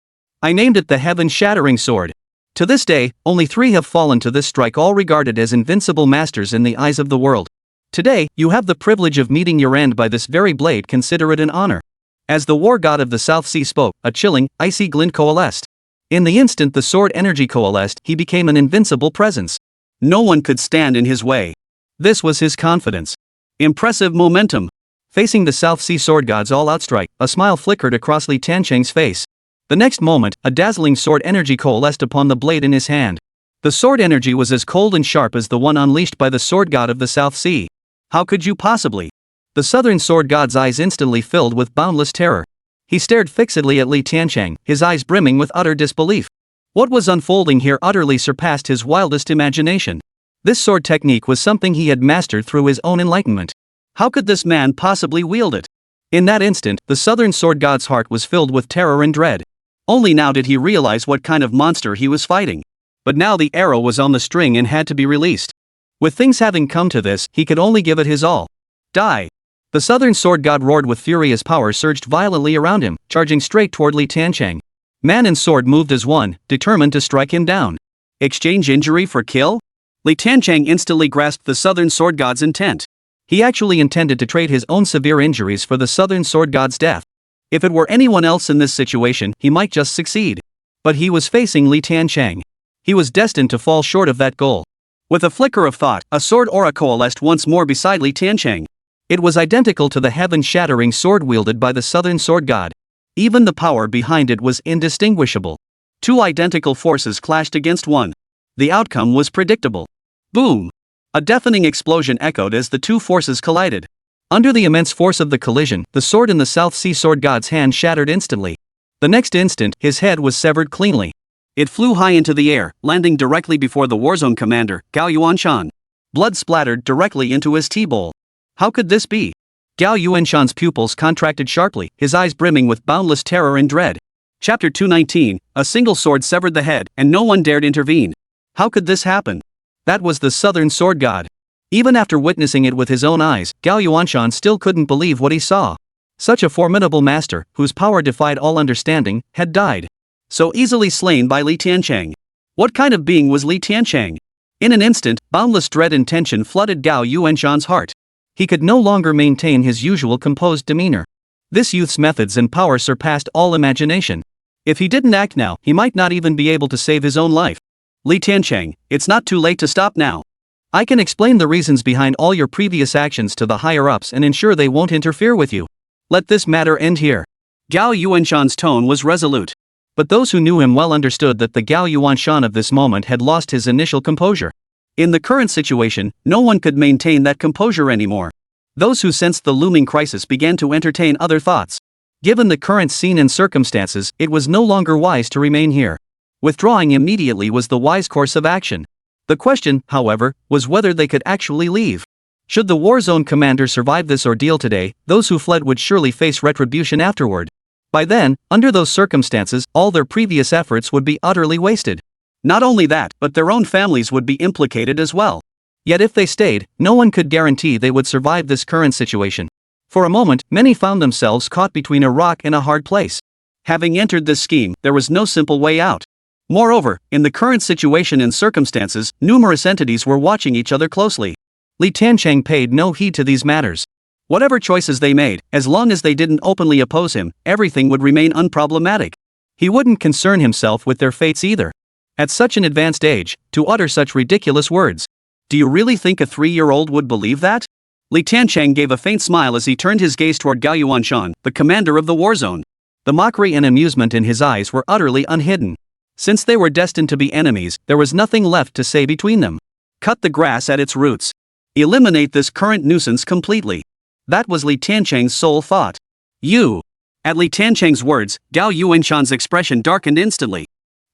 I named it the heaven-shattering sword. To this day, only 3 have fallen to this strike, all regarded as invincible masters in the eyes of the world. Today, you have the privilege of meeting your end by this very blade. Consider it an honor. As the war god of the South Sea spoke, a chilling, icy glint coalesced. In the instant the sword energy coalesced, he became an invincible presence. No one could stand in his way. This was his confidence. Impressive momentum. Facing the South Sea Sword god's all-out strike, a smile flickered across Li Tiancheng's face. The next moment, a dazzling sword energy coalesced upon the blade in his hand. The sword energy was as cold and sharp as the one unleashed by the sword god of the South Sea. How could you possibly? The southern sword god's eyes instantly filled with boundless terror. He stared fixedly at Li Tiancheng, his eyes brimming with utter disbelief. What was unfolding here utterly surpassed his wildest imagination. This sword technique was something he had mastered through his own enlightenment. How could this man possibly wield it? In that instant, the southern sword god's heart was filled with terror and dread. Only now did he realize what kind of monster he was fighting. But now the arrow was on the string and had to be released. With things having come to this, he could only give it his all. Die! The southern sword god roared with fury as power surged violently around him, charging straight toward Li Tiancheng. Man and sword moved as one, determined to strike him down. Exchange injury for kill? Li Tiancheng instantly grasped the southern sword god's intent. He actually intended to trade his own severe injuries for the southern sword god's death. If it were anyone else in this situation, he might just succeed. But he was facing Li Tiancheng. He was destined to fall short of that goal. With a flicker of thought, a sword aura coalesced once more beside Li Tiancheng. It was identical to the heaven-shattering sword wielded by the southern sword god. Even the power behind it was indistinguishable. Two identical forces clashed against one. The outcome was predictable. Boom! A deafening explosion echoed as the two forces collided. Under the immense force of the collision, the sword in the South Sea sword god's hand shattered instantly. The next instant, his head was severed cleanly. It flew high into the air, landing directly before the warzone commander, Gao Yuanshan. Blood splattered directly into his tea bowl. How could this be? Gao Yuanshan's pupils contracted sharply, his eyes brimming with boundless terror and dread. Chapter 219, a single sword severed the head, and no one dared intervene. How could this happen? That was the southern sword god. Even after witnessing it with his own eyes, Gao Yuanshan still couldn't believe what he saw. Such a formidable master, whose power defied all understanding, had died. So easily slain by Li Tiancheng. What kind of being was Li Tiancheng? In an instant, boundless dread and tension flooded Gao Yuanshan's heart. He could no longer maintain his usual composed demeanor. This youth's methods and power surpassed all imagination. If he didn't act now, he might not even be able to save his own life. Li Tiancheng, it's not too late to stop now. I can explain the reasons behind all your previous actions to the higher-ups and ensure they won't interfere with you. Let this matter end here. Gao Yuanshan's tone was resolute. But those who knew him well understood that the Gao Yuanshan of this moment had lost his initial composure. In the current situation, no one could maintain that composure anymore. Those who sensed the looming crisis began to entertain other thoughts. Given the current scene and circumstances, it was no longer wise to remain here. Withdrawing immediately was the wise course of action. The question, however, was whether they could actually leave. Should the war zone commander survive this ordeal today, those who fled would surely face retribution afterward. By then, under those circumstances, all their previous efforts would be utterly wasted. Not only that, but their own families would be implicated as well. Yet if they stayed, no one could guarantee they would survive this current situation. For a moment, many found themselves caught between a rock and a hard place. Having entered this scheme, there was no simple way out. Moreover, in the current situation and circumstances, numerous entities were watching each other closely. Li Tiancheng paid no heed to these matters. Whatever choices they made, as long as they didn't openly oppose him, everything would remain unproblematic. He wouldn't concern himself with their fates either. At such an advanced age, to utter such ridiculous words. Do you really think a 3-year-old would believe that? Li Tiancheng gave a faint smile as he turned his gaze toward Gao Yuanshan, the commander of the war zone. The mockery and amusement in his eyes were utterly unhidden. Since they were destined to be enemies, there was nothing left to say between them. Cut the grass at its roots. Eliminate this current nuisance completely. That was Li Tiancheng's sole thought. You. At Li Tiancheng's words, Gao Yuanshan's expression darkened instantly.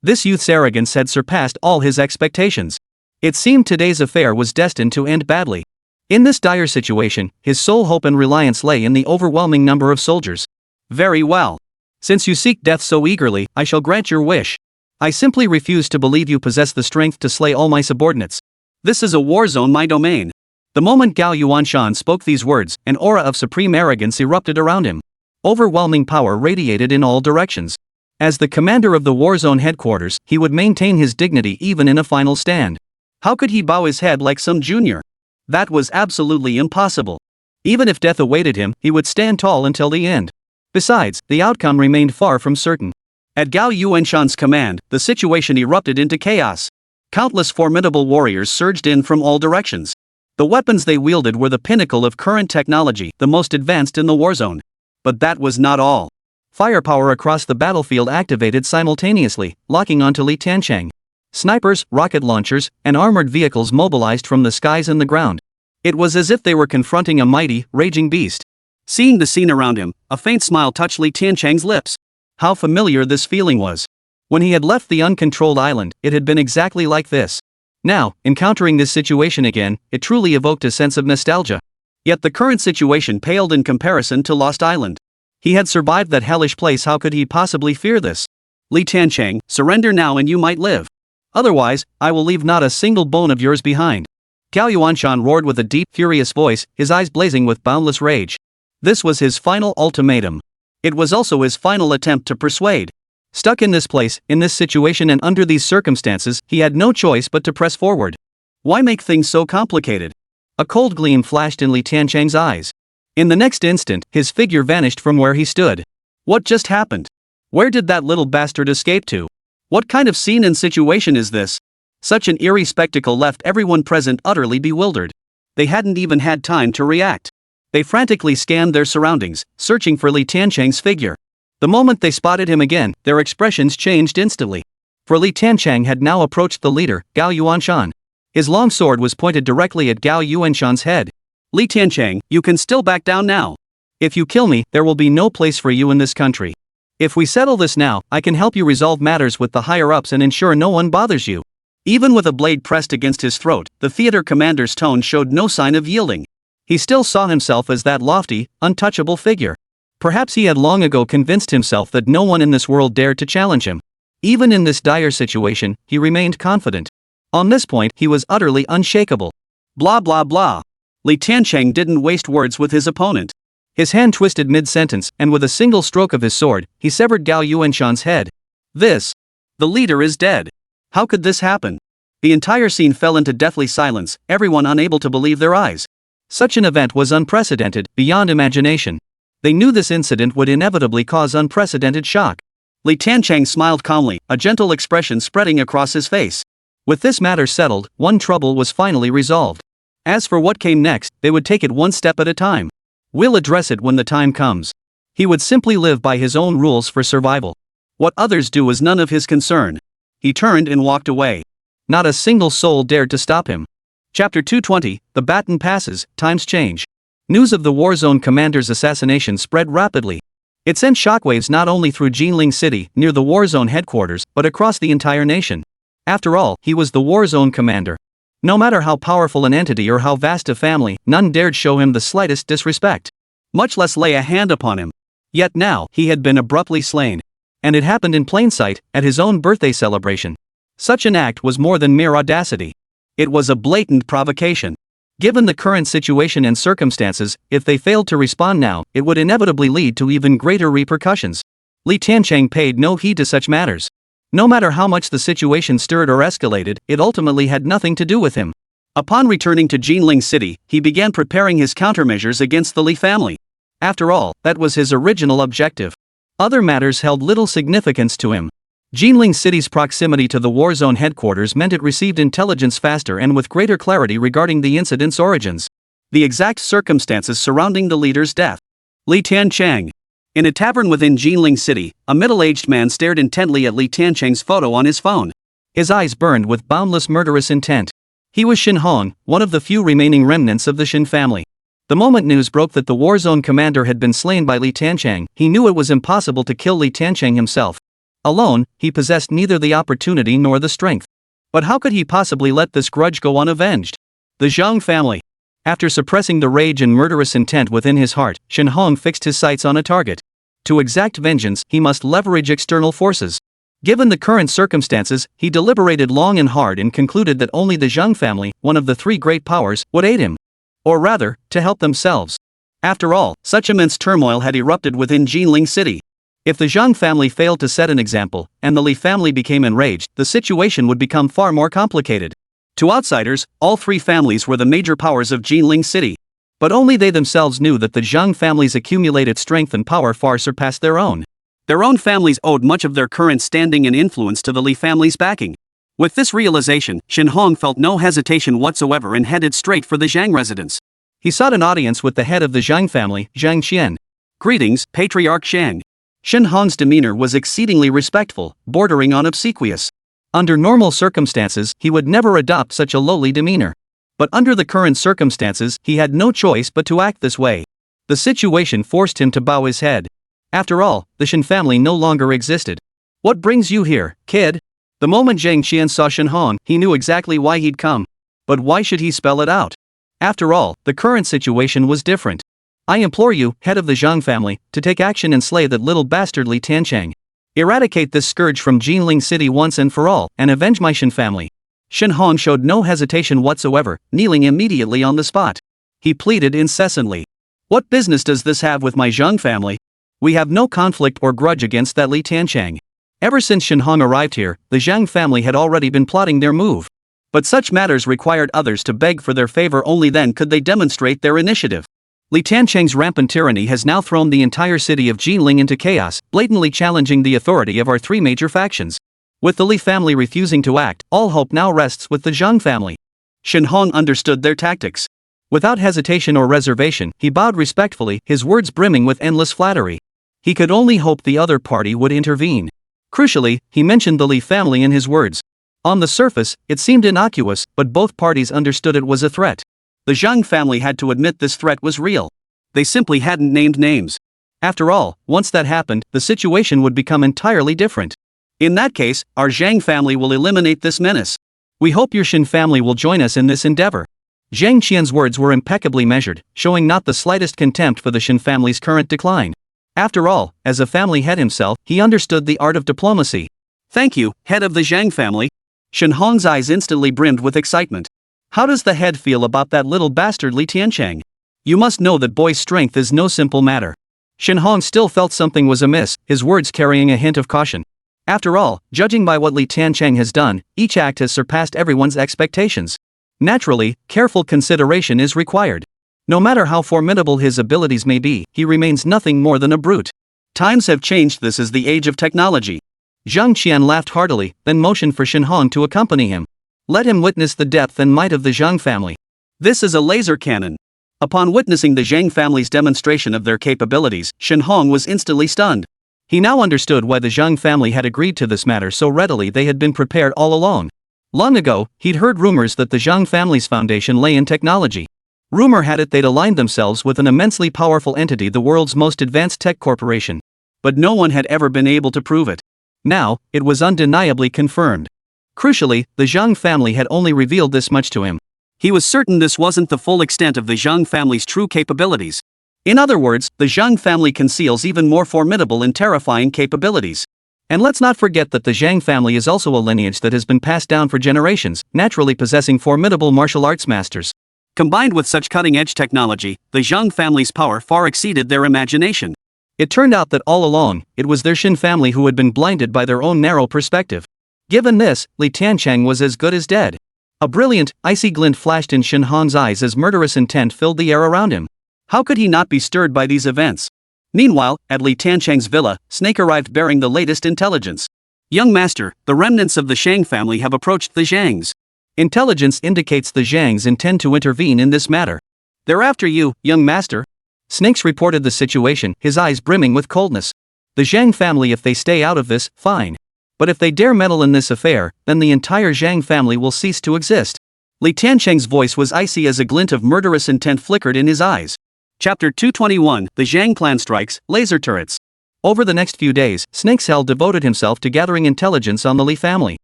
This youth's arrogance had surpassed all his expectations. It seemed today's affair was destined to end badly. In this dire situation, his sole hope and reliance lay in the overwhelming number of soldiers. Very well. Since you seek death so eagerly, I shall grant your wish. I simply refuse to believe you possess the strength to slay all my subordinates. This is a war zone, my domain. The moment Gao Yuanshan spoke these words, an aura of supreme arrogance erupted around him. Overwhelming power radiated in all directions. As the commander of the war zone headquarters, he would maintain his dignity even in a final stand. How could he bow his head like some junior? That was absolutely impossible. Even if death awaited him, he would stand tall until the end. Besides, the outcome remained far from certain. At Gao Yuanshan's command, the situation erupted into chaos. Countless formidable warriors surged in from all directions. The weapons they wielded were the pinnacle of current technology, the most advanced in the war zone. But that was not all. Firepower across the battlefield activated simultaneously, locking onto Li Tiancheng. Snipers, rocket launchers, and armored vehicles mobilized from the skies and the ground. It was as if they were confronting a mighty, raging beast. Seeing the scene around him, a faint smile touched Li Tiancheng's lips. How familiar this feeling was. When he had left the uncontrolled island, it had been exactly like this. Now, encountering this situation again, it truly evoked a sense of nostalgia. Yet the current situation paled in comparison to Lost Island. He had survived that hellish place, how could he possibly fear this? Li Tiancheng, surrender now and you might live. Otherwise, I will leave not a single bone of yours behind. Gao Yuanshan roared with a deep, furious voice, his eyes blazing with boundless rage. This was his final ultimatum. It was also his final attempt to persuade. Stuck in this place, in this situation and under these circumstances, he had no choice but to press forward. Why make things so complicated? A cold gleam flashed in Li Tiancheng's eyes. In the next instant, his figure vanished from where he stood. What just happened? Where did that little bastard escape to? What kind of scene and situation is this? Such an eerie spectacle left everyone present utterly bewildered. They hadn't even had time to react. They frantically scanned their surroundings, searching for Li Tiancheng's figure. The moment they spotted him again, their expressions changed instantly. For Li Tiancheng had now approached the leader, Gao Yuanshan. His long sword was pointed directly at Gao Yuanshan's head. Li Tiancheng, you can still back down now. If you kill me, there will be no place for you in this country. If we settle this now, I can help you resolve matters with the higher-ups and ensure no one bothers you. Even with a blade pressed against his throat, the theater commander's tone showed no sign of yielding. He still saw himself as that lofty, untouchable figure. Perhaps he had long ago convinced himself that no one in this world dared to challenge him. Even in this dire situation, he remained confident. On this point, he was utterly unshakable. Blah blah blah. Li Tiancheng didn't waste words with his opponent. His hand twisted mid-sentence, and with a single stroke of his sword, he severed Gao Yuanshan's head. The leader is dead. How could this happen? The entire scene fell into deathly silence, everyone unable to believe their eyes. Such an event was unprecedented, beyond imagination. They knew this incident would inevitably cause unprecedented shock. Li Tiancheng smiled calmly, a gentle expression spreading across his face. With this matter settled, one trouble was finally resolved. As for what came next, they would take it one step at a time. We'll address it when the time comes. He would simply live by his own rules for survival. What others do was none of his concern. He turned and walked away. Not a single soul dared to stop him. Chapter 220, The Baton Passes, Times Change. News of the war zone commander's assassination spread rapidly. It sent shockwaves not only through Tianhua City, near the war zone headquarters, but across the entire nation. After all, he was the war zone commander. No matter how powerful an entity or how vast a family, none dared show him the slightest disrespect, much less lay a hand upon him. Yet now, he had been abruptly slain. And it happened in plain sight, at his own birthday celebration. Such an act was more than mere audacity. It was a blatant provocation. Given the current situation and circumstances, if they failed to respond now, it would inevitably lead to even greater repercussions. Li Tiancheng paid no heed to such matters. No matter how much the situation stirred or escalated, it ultimately had nothing to do with him. Upon returning to Tianhua City, he began preparing his countermeasures against the Li family. After all, that was his original objective. Other matters held little significance to him. Tianhua City's proximity to the war zone headquarters meant it received intelligence faster and with greater clarity regarding the incident's origins. The exact circumstances surrounding the leader's death. Li Tiancheng. In a tavern within Tianhua City, a middle-aged man stared intently at Li Tiancheng's photo on his phone. His eyes burned with boundless murderous intent. He was Shen Hong, one of the few remaining remnants of the Chen family. The moment news broke that the war zone commander had been slain by Li Tiancheng, he knew it was impossible to kill Li Tiancheng himself. Alone, he possessed neither the opportunity nor the strength. But how could he possibly let this grudge go unavenged? The Zhang family. After suppressing the rage and murderous intent within his heart, Shen Hong fixed his sights on a target. To exact vengeance, he must leverage external forces. Given the current circumstances, he deliberated long and hard and concluded that only the Zhang family, one of the three great powers, would aid him. Or rather, to help themselves. After all, such immense turmoil had erupted within Tianhua City. If the Zhang family failed to set an example, and the Li family became enraged, the situation would become far more complicated. To outsiders, all three families were the major powers of Tianhua City. But only they themselves knew that the Zhang family's accumulated strength and power far surpassed their own. Their own families owed much of their current standing and influence to the Li family's backing. With this realization, Shen Hong felt no hesitation whatsoever and headed straight for the Zhang residence. He sought an audience with the head of the Zhang family, Zhang Qian. Greetings, Patriarch Zhang. Shen Hong's demeanor was exceedingly respectful, bordering on obsequious. Under normal circumstances, he would never adopt such a lowly demeanor. But under the current circumstances, he had no choice but to act this way. The situation forced him to bow his head. After all, the Shen family no longer existed. What brings you here, kid? The moment Zhang Qian saw Shen Hong, he knew exactly why he'd come. But why should he spell it out? After all, the current situation was different. I implore you, head of the Zhang family, to take action and slay that little bastard Li Tiancheng. Eradicate this scourge from Tianhua City once and for all, and avenge my Shen family. Shen Hong showed no hesitation whatsoever, kneeling immediately on the spot. He pleaded incessantly. What business does this have with my Zhang family? We have no conflict or grudge against that Li Tiancheng. Ever since Shen Hong arrived here, the Zhang family had already been plotting their move. But such matters required others to beg for their favor, only then could they demonstrate their initiative. Li Tiancheng's rampant tyranny has now thrown the entire city of Jinling into chaos, blatantly challenging the authority of our three major factions. With the Li family refusing to act, all hope now rests with the Zhang family. Shen Hong understood their tactics. Without hesitation or reservation, he bowed respectfully, his words brimming with endless flattery. He could only hope the other party would intervene. Crucially, he mentioned the Li family in his words. On the surface, it seemed innocuous, but both parties understood it was a threat. The Zhang family had to admit this threat was real. They simply hadn't named names. After all, once that happened, the situation would become entirely different. In that case, our Zhang family will eliminate this menace. We hope your Shen family will join us in this endeavor. Zhang Qian's words were impeccably measured, showing not the slightest contempt for the Shen family's current decline. After all, as a family head himself, he understood the art of diplomacy. Thank you, head of the Zhang family. Shen Hong's eyes instantly brimmed with excitement. How does the head feel about that little bastard Li Tiancheng? You must know that boy's strength is no simple matter. Shen Hong still felt something was amiss, his words carrying a hint of caution. After all, judging by what Li Tiancheng has done, each act has surpassed everyone's expectations. Naturally, careful consideration is required. No matter how formidable his abilities may be, he remains nothing more than a brute. Times have changed, this is the age of technology. Zhang Qian laughed heartily, then motioned for Shen Hong to accompany him. Let him witness the depth and might of the Zhang family. This is a laser cannon. Upon witnessing the Zhang family's demonstration of their capabilities, Shen Hong was instantly stunned. He now understood why the Zhang family had agreed to this matter so readily. They had been prepared all along. Long ago, he'd heard rumors that the Zhang family's foundation lay in technology. Rumor had it they'd aligned themselves with an immensely powerful entity, the world's most advanced tech corporation. But no one had ever been able to prove it. Now, it was undeniably confirmed. Crucially, the Zhang family had only revealed this much to him. He was certain this wasn't the full extent of the Zhang family's true capabilities. In other words, the Zhang family conceals even more formidable and terrifying capabilities. And let's not forget that the Zhang family is also a lineage that has been passed down for generations, naturally possessing formidable martial arts masters. Combined with such cutting-edge technology, the Zhang family's power far exceeded their imagination. It turned out that all along, it was their Shen family who had been blinded by their own narrow perspective. Given this, Li Tiancheng was as good as dead. A brilliant, icy glint flashed in Shen Hong's eyes as murderous intent filled the air around him. How could he not be stirred by these events? Meanwhile, at Li Tiancheng's villa, Snake arrived bearing the latest intelligence. Young master, the remnants of the Shang family have approached the Zhangs. Intelligence indicates the Zhangs intend to intervene in this matter. They're after you, young master. Snakes reported the situation, his eyes brimming with coldness. The Zhang family, if they stay out of this, fine. But if they dare meddle in this affair, then the entire Zhang family will cease to exist. Li Tiancheng's voice was icy as a glint of murderous intent flickered in his eyes. Chapter 221, The Zhang Plan Strikes, Laser Turrets. Over the next few days, Snake's Hell devoted himself to gathering intelligence on the Li family.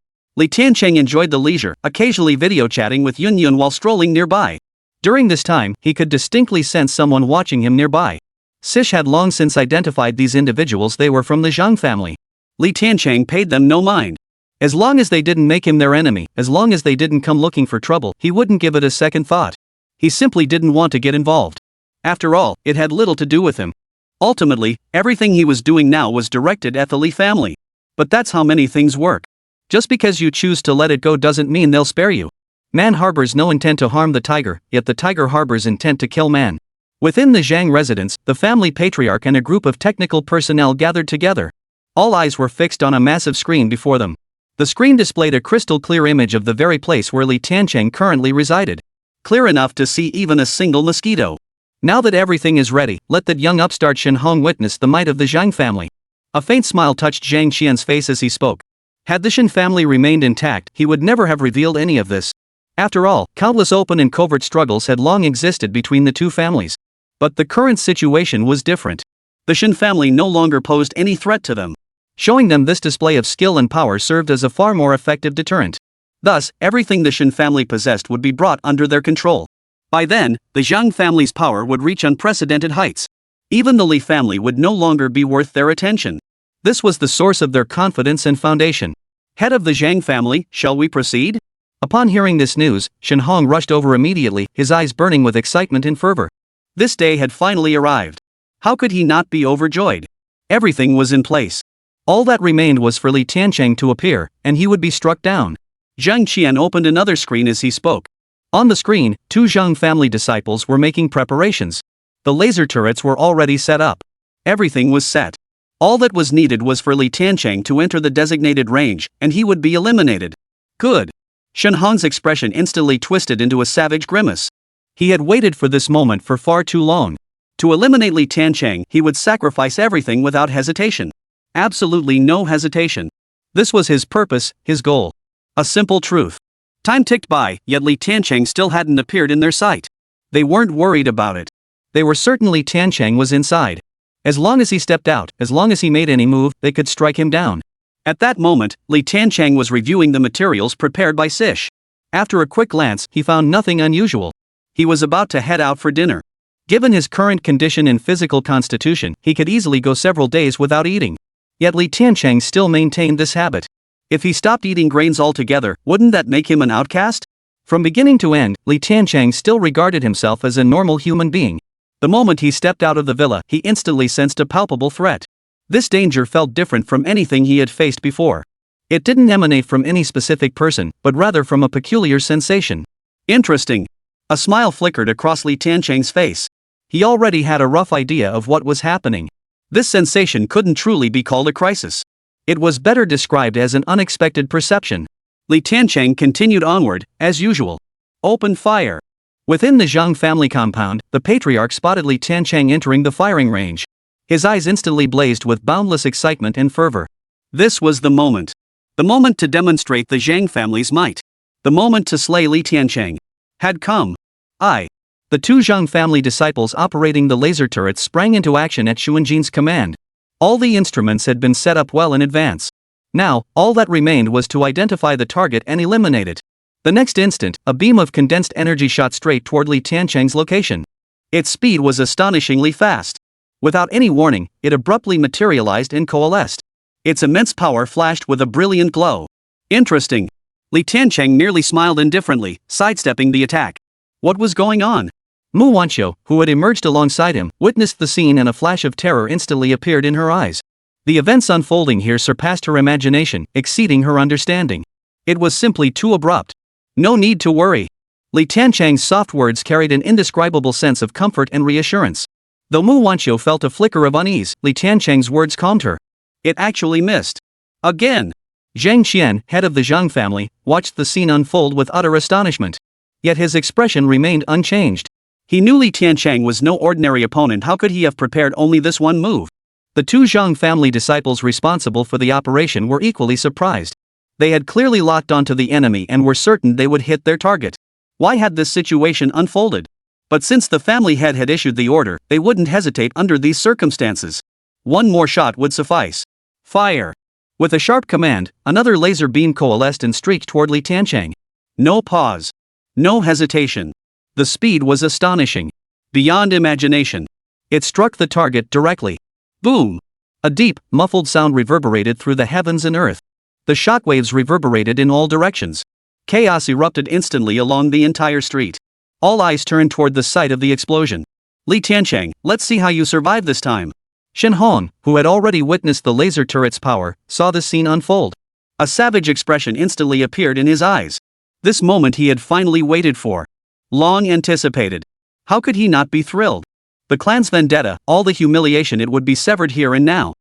Li Tiancheng enjoyed the leisure, occasionally video chatting with Yun Yun while strolling nearby. During this time, he could distinctly sense someone watching him nearby. Sish had long since identified these individuals. They were from the Zhang family. Li Tiancheng paid them no mind. As long as they didn't make him their enemy, as long as they didn't come looking for trouble, he wouldn't give it a second thought. He simply didn't want to get involved. After all, it had little to do with him. Ultimately, everything he was doing now was directed at the Li family. But that's how many things work. Just because you choose to let it go doesn't mean they'll spare you. Man harbors no intent to harm the tiger, yet the tiger harbors intent to kill man. Within the Zhang residence, the family patriarch and a group of technical personnel gathered together. All eyes were fixed on a massive screen before them. The screen displayed a crystal-clear image of the very place where Li Tiancheng currently resided. Clear enough to see even a single mosquito. Now that everything is ready, let that young upstart Shen Hong witness the might of the Zhang family. A faint smile touched Zhang Qian's face as he spoke. Had the Shen family remained intact, he would never have revealed any of this. After all, countless open and covert struggles had long existed between the two families. But the current situation was different. The Shen family no longer posed any threat to them. Showing them this display of skill and power served as a far more effective deterrent. Thus, everything the Shen family possessed would be brought under their control. By then, the Zhang family's power would reach unprecedented heights. Even the Li family would no longer be worth their attention. This was the source of their confidence and foundation. Head of the Zhang family, shall we proceed? Upon hearing this news, Shen Hong rushed over immediately, his eyes burning with excitement and fervor. This day had finally arrived. How could he not be overjoyed? Everything was in place. All that remained was for Li Tiancheng to appear, and he would be struck down. Zhang Qian opened another screen as he spoke. On the screen, two Zhang family disciples were making preparations. The laser turrets were already set up. Everything was set. All that was needed was for Li Tiancheng to enter the designated range, and he would be eliminated. Good. Shen Hong's expression instantly twisted into a savage grimace. He had waited for this moment for far too long. To eliminate Li Tiancheng, he would sacrifice everything without hesitation. Absolutely no hesitation. This was his purpose, his goal. A simple truth. Time ticked by, yet Li Tiancheng still hadn't appeared in their sight. They weren't worried about it. They were certain Li Tiancheng was inside. As long as he stepped out, as long as he made any move, they could strike him down. At that moment, Li Tiancheng was reviewing the materials prepared by Sish. After a quick glance, he found nothing unusual. He was about to head out for dinner. Given his current condition and physical constitution, he could easily go several days without eating. Yet Li Tiancheng still maintained this habit. If he stopped eating grains altogether, wouldn't that make him an outcast? From beginning to end, Li Tiancheng still regarded himself as a normal human being. The moment he stepped out of the villa, he instantly sensed a palpable threat. This danger felt different from anything he had faced before. It didn't emanate from any specific person, but rather from a peculiar sensation. Interesting. A smile flickered across Li Tiancheng's face. He already had a rough idea of what was happening. This sensation couldn't truly be called a crisis. It was better described as an unexpected perception. Li Tiancheng continued onward, as usual. Open fire. Within the Zhang family compound, the patriarch spotted Li Tiancheng entering the firing range. His eyes instantly blazed with boundless excitement and fervor. This was the moment. The moment to demonstrate the Zhang family's might. The moment to slay Li Tiancheng had come. The two Zhang family disciples operating the laser turrets sprang into action at Xuanjin's command. All the instruments had been set up well in advance. Now, all that remained was to identify the target and eliminate it. The next instant, a beam of condensed energy shot straight toward Li Tiancheng's location. Its speed was astonishingly fast. Without any warning, it abruptly materialized and coalesced. Its immense power flashed with a brilliant glow. Interesting. Li Tiancheng merely smiled indifferently, sidestepping the attack. What was going on? Mu Wanqiu, who had emerged alongside him, witnessed the scene and a flash of terror instantly appeared in her eyes. The events unfolding here surpassed her imagination, exceeding her understanding. It was simply too abrupt. No need to worry. Li Tiancheng's soft words carried an indescribable sense of comfort and reassurance. Though Mu Wanqiu felt a flicker of unease, Li Tiancheng's words calmed her. It actually missed. Again. Zhang Qian, head of the Zhang family, watched the scene unfold with utter astonishment. Yet his expression remained unchanged. He knew Li Tiancheng was no ordinary opponent. How could he have prepared only this one move? The two Zhang family disciples responsible for the operation were equally surprised. They had clearly locked onto the enemy and were certain they would hit their target. Why had this situation unfolded? But since the family head had issued the order, they wouldn't hesitate under these circumstances. One more shot would suffice. Fire. With a sharp command, another laser beam coalesced and streaked toward Li Tiancheng. No pause. No hesitation. The speed was astonishing. Beyond imagination. It struck the target directly. Boom. A deep, muffled sound reverberated through the heavens and earth. The shockwaves reverberated in all directions. Chaos erupted instantly along the entire street. All eyes turned toward the site of the explosion. Li Tiancheng, let's see how you survive this time. Shen Hong, who had already witnessed the laser turret's power, saw the scene unfold. A savage expression instantly appeared in his eyes. This moment he had finally waited for. Long anticipated. How could he not be thrilled? The clan's vendetta, all the humiliation, it would be severed here and now.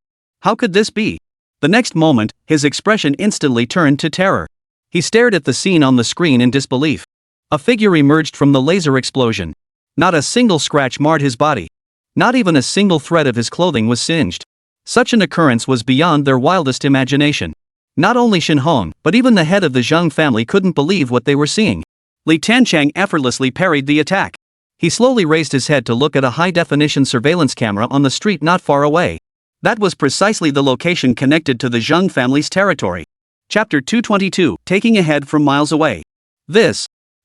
How could this be? The next moment, his expression instantly turned to terror. He stared at the scene on the screen in disbelief. A figure emerged from the laser explosion. Not a single scratch marred his body. Not even a single thread of his clothing was singed. Such an occurrence was beyond their wildest imagination. Not only Shen Hong, but even the head of the Zhang family couldn't believe what they were seeing. Li Tiancheng effortlessly parried the attack. He slowly raised his head to look at a high-definition surveillance camera on the street not far away. That was precisely the location connected to the Zhang family's territory. Chapter 222, Taking Ahead from Miles Away. The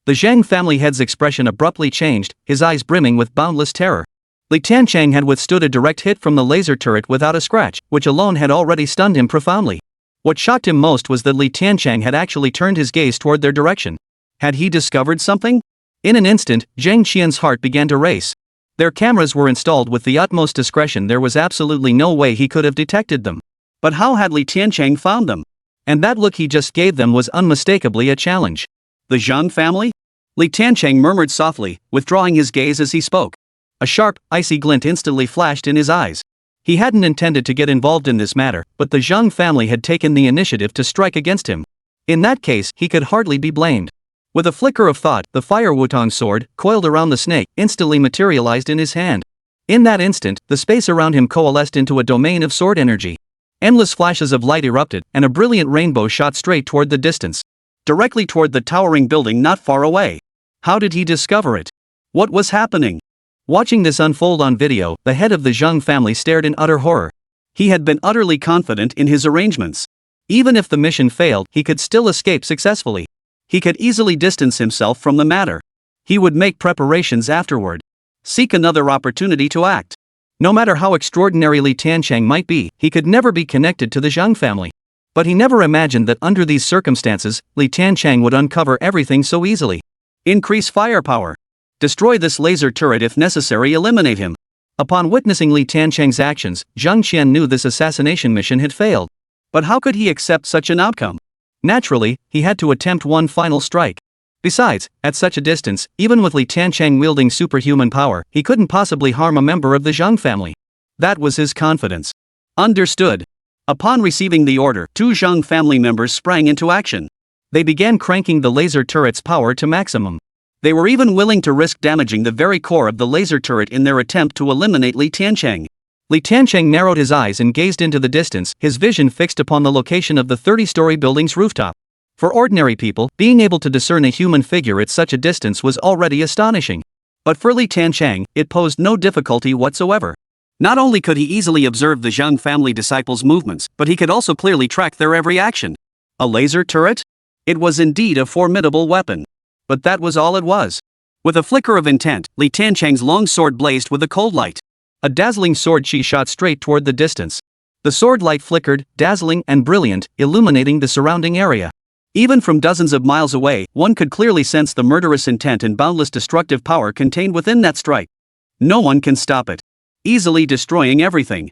Zhang family head's expression abruptly changed, his eyes brimming with boundless terror. Li Tiancheng had withstood a direct hit from the laser turret without a scratch, which alone had already stunned him profoundly. What shocked him most was that Li Tiancheng had actually turned his gaze toward their direction. Had he discovered something? In an instant, Zhang Qian's heart began to race. Their cameras were installed with the utmost discretion. There was absolutely no way he could have detected them. But how had Li Tiancheng found them? And that look he just gave them was unmistakably a challenge. The Zhang family? Li Tiancheng murmured softly, withdrawing his gaze as he spoke. A sharp, icy glint instantly flashed in his eyes. He hadn't intended to get involved in this matter, but the Zhang family had taken the initiative to strike against him. In that case, he could hardly be blamed. With a flicker of thought, the fire wutong sword, coiled around the snake, instantly materialized in his hand. In that instant, the space around him coalesced into a domain of sword energy. Endless flashes of light erupted, and a brilliant rainbow shot straight toward the distance. Directly toward the towering building not far away. How did he discover it? What was happening? Watching this unfold on video, the head of the Zhang family stared in utter horror. He had been utterly confident in his arrangements. Even if the mission failed, he could still escape successfully. He could easily distance himself from the matter. He would make preparations afterward. Seek another opportunity to act. No matter how extraordinary Li Tiancheng might be, he could never be connected to the Zhang family. But he never imagined that under these circumstances, Li Tiancheng would uncover everything so easily. Increase firepower. Destroy this laser turret if necessary, eliminate him. Upon witnessing Li Tiancheng's actions, Zhang Qian knew this assassination mission had failed. But how could he accept such an outcome? Naturally, he had to attempt one final strike. Besides, at such a distance, even with Li Tiancheng wielding superhuman power, he couldn't possibly harm a member of the Zhang family. That was his confidence. Understood. Upon receiving the order, two Zhang family members sprang into action. They began cranking the laser turret's power to maximum. They were even willing to risk damaging the very core of the laser turret in their attempt to eliminate Li Tiancheng. Li Tiancheng narrowed his eyes and gazed into the distance, his vision fixed upon the location of the 30-story building's rooftop. For ordinary people, being able to discern a human figure at such a distance was already astonishing. But for Li Tiancheng, it posed no difficulty whatsoever. Not only could he easily observe the Zhang family disciples' movements, but he could also clearly track their every action. A laser turret? It was indeed a formidable weapon. But that was all it was. With a flicker of intent, Li Tiancheng's long sword blazed with a cold light. A dazzling sword chi shot straight toward the distance. The sword light flickered, dazzling and brilliant, illuminating the surrounding area. Even from dozens of miles away, one could clearly sense the murderous intent and boundless destructive power contained within that strike. No one can stop it. Easily destroying everything.